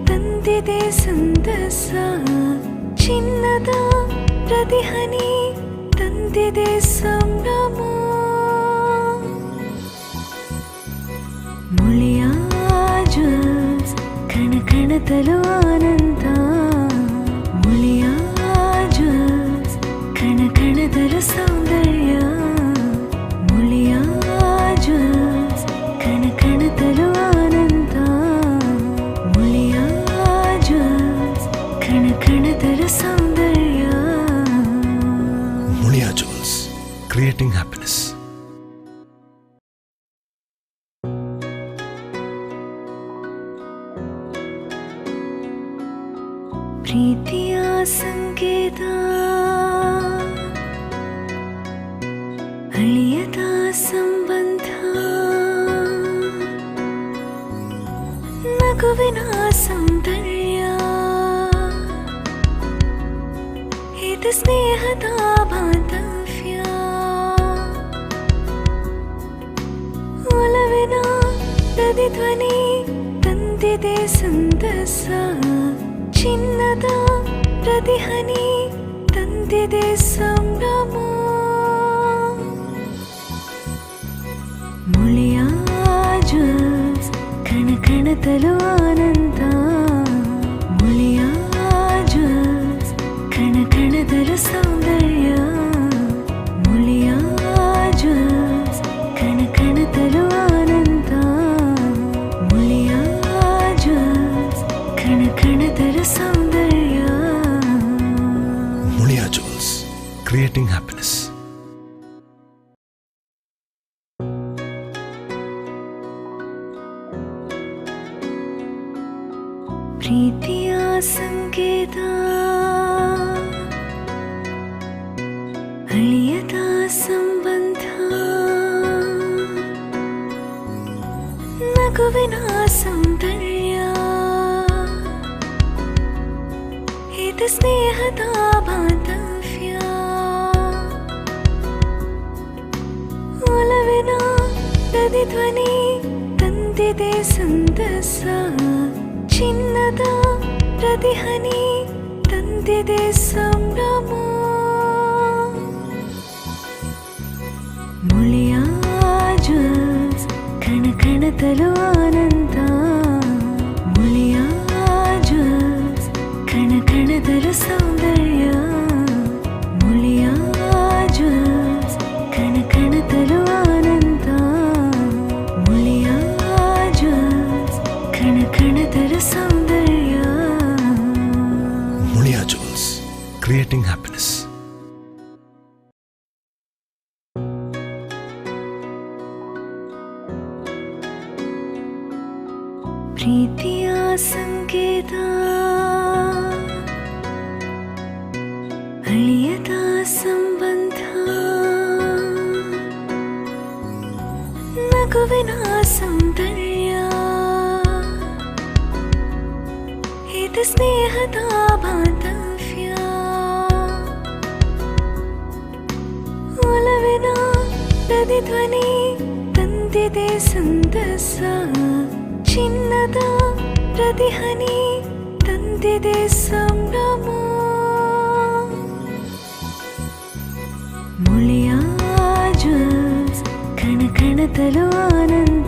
ತಂದಿದೆ ಸಂತಸ ಚಿನ್ನದ ಪ್ರತಿಹನಿ ತಂದಿದೆ ಸಂಭ್ರಮ ಮುಳಿಯ ಜ್ಯೂಸ್ ಕಣ ಕಣದಲು ಆನಂದ ಮುಳಿಯ ಜ್ಯೂಸ್ ಕಣ ಕಣದಲು ಸೌಂದರ್ಯ ಮುಳಿಯ ಜ್ಯೂಸ್ ಕಣ ಕಣದಲು ಆನಂದ ಮುಳಿಯ ಜ್ಯೂಸ್ ಕಣ ಕಣದಲು ಸೌಂದರ್ಯ ಮುಳಿಯಾ ಜ್ಯೂಸ್ ಕ್ರಿಯೇಟಿಂಗ್ ಹ್ಯಾಪಿನೆಸ್. ಪ್ರೀತಿಯ ಸಂಕೇತ ಅಳಿಯದ ಸಂಬಂಧ ನಗುವಿನ ಸೌಂದರ್ಯ ಇದು ಸ್ನೇಹದ ಬಾಂಧವ್ಯ ಒಲವಿನ ಪ್ರತಿಧ್ವನಿ ತಂದಿದೆ ಸಂತಸ ಚಿನ್ನದ ಪ್ರತಿಹನಿ ತಂದಿದೆ ಸಂಭ್ರಮ ಮುಳಿಯ ಜ್ಯೂಸ್ ಕಣ ಕಣದಲು ಆನಂದ ಮುಳಿಯ ಜ್ಯೂಸ್ ಕಣ ಕಣದಲು ಸೌಂದರ್ಯ ಮುಳಿಯ ಜ್ಯೂಸ್ ಕಣ ಕಣದಲು ಆನಂದ ಮುಳಿಯ ಜ್ಯೂಸ್ ಕಣ ಕಣದಲು ಸೌಂದರ್ಯ ಮುಳಿಯಾ ಜ್ಯೂಸ್ ಕ್ರಿಯೇಟಿಂಗ್ ಹ್ಯಾಪಿನೆಸ್. ಪ್ರೀತಿಯ ಸಂಕೇತ ಅಳಿಯದ ಸಂಬಂಧ ನಗುವಿನ ಸೌಂದರ್ಯ ಇದು ಸ್ನೇಹದ ಬಾಂಧವ್ಯ ಒಲವಿನ ಪ್ರತಿಧ್ವನಿ ತಂದಿದೆ ಸಂತಸ ಚಿನ್ನದ ಪ್ರತಿಹನಿ ಕಣಕಣದಲು ಆನಂದ ಮುಳಿಯ ಜ್ಯೂಸ್ ಕಣಕಣದಲು ಸೌಂದರ್ಯ ಮುಳಿಯ ಜ್ಯೂಸ್ ಕಣಕಣದಲು ಆನಂದ ಮುಳಿಯ ಜ್ಯೂಸ್ ಕಣಕಣದಲು ಸೌಂದರ್ಯ ಮುಳಿಯಾ ಜ್ಯೂಸ್ ಕ್ರಿಯೇಟಿಂಗ್ ಹ್ಯಾಪಿನೆಸ್. ಪ್ರೀತಿಯ ಸಂಕೇತ ಅಳಿಯದ ಸಂಬಂಧ ನಗುವಿನ ಸೌಂದರ್ಯ ಇದು ಸ್ನೇಹದ ಬಾಂಧವ್ಯ ಒಲವಿನ ಪ್ರತಿಧ್ವನಿ ತಂದಿದೆ ಸಂತಸ ಚಿನ್ನದ ಪ್ರತಿಹನಿ ತಂದಿದೆ ಸಂಭ್ರಮ ಮುಳಿಯ ಜ್ಯೂಸ್ ಕಣಕಣದಲು ಆನಂದ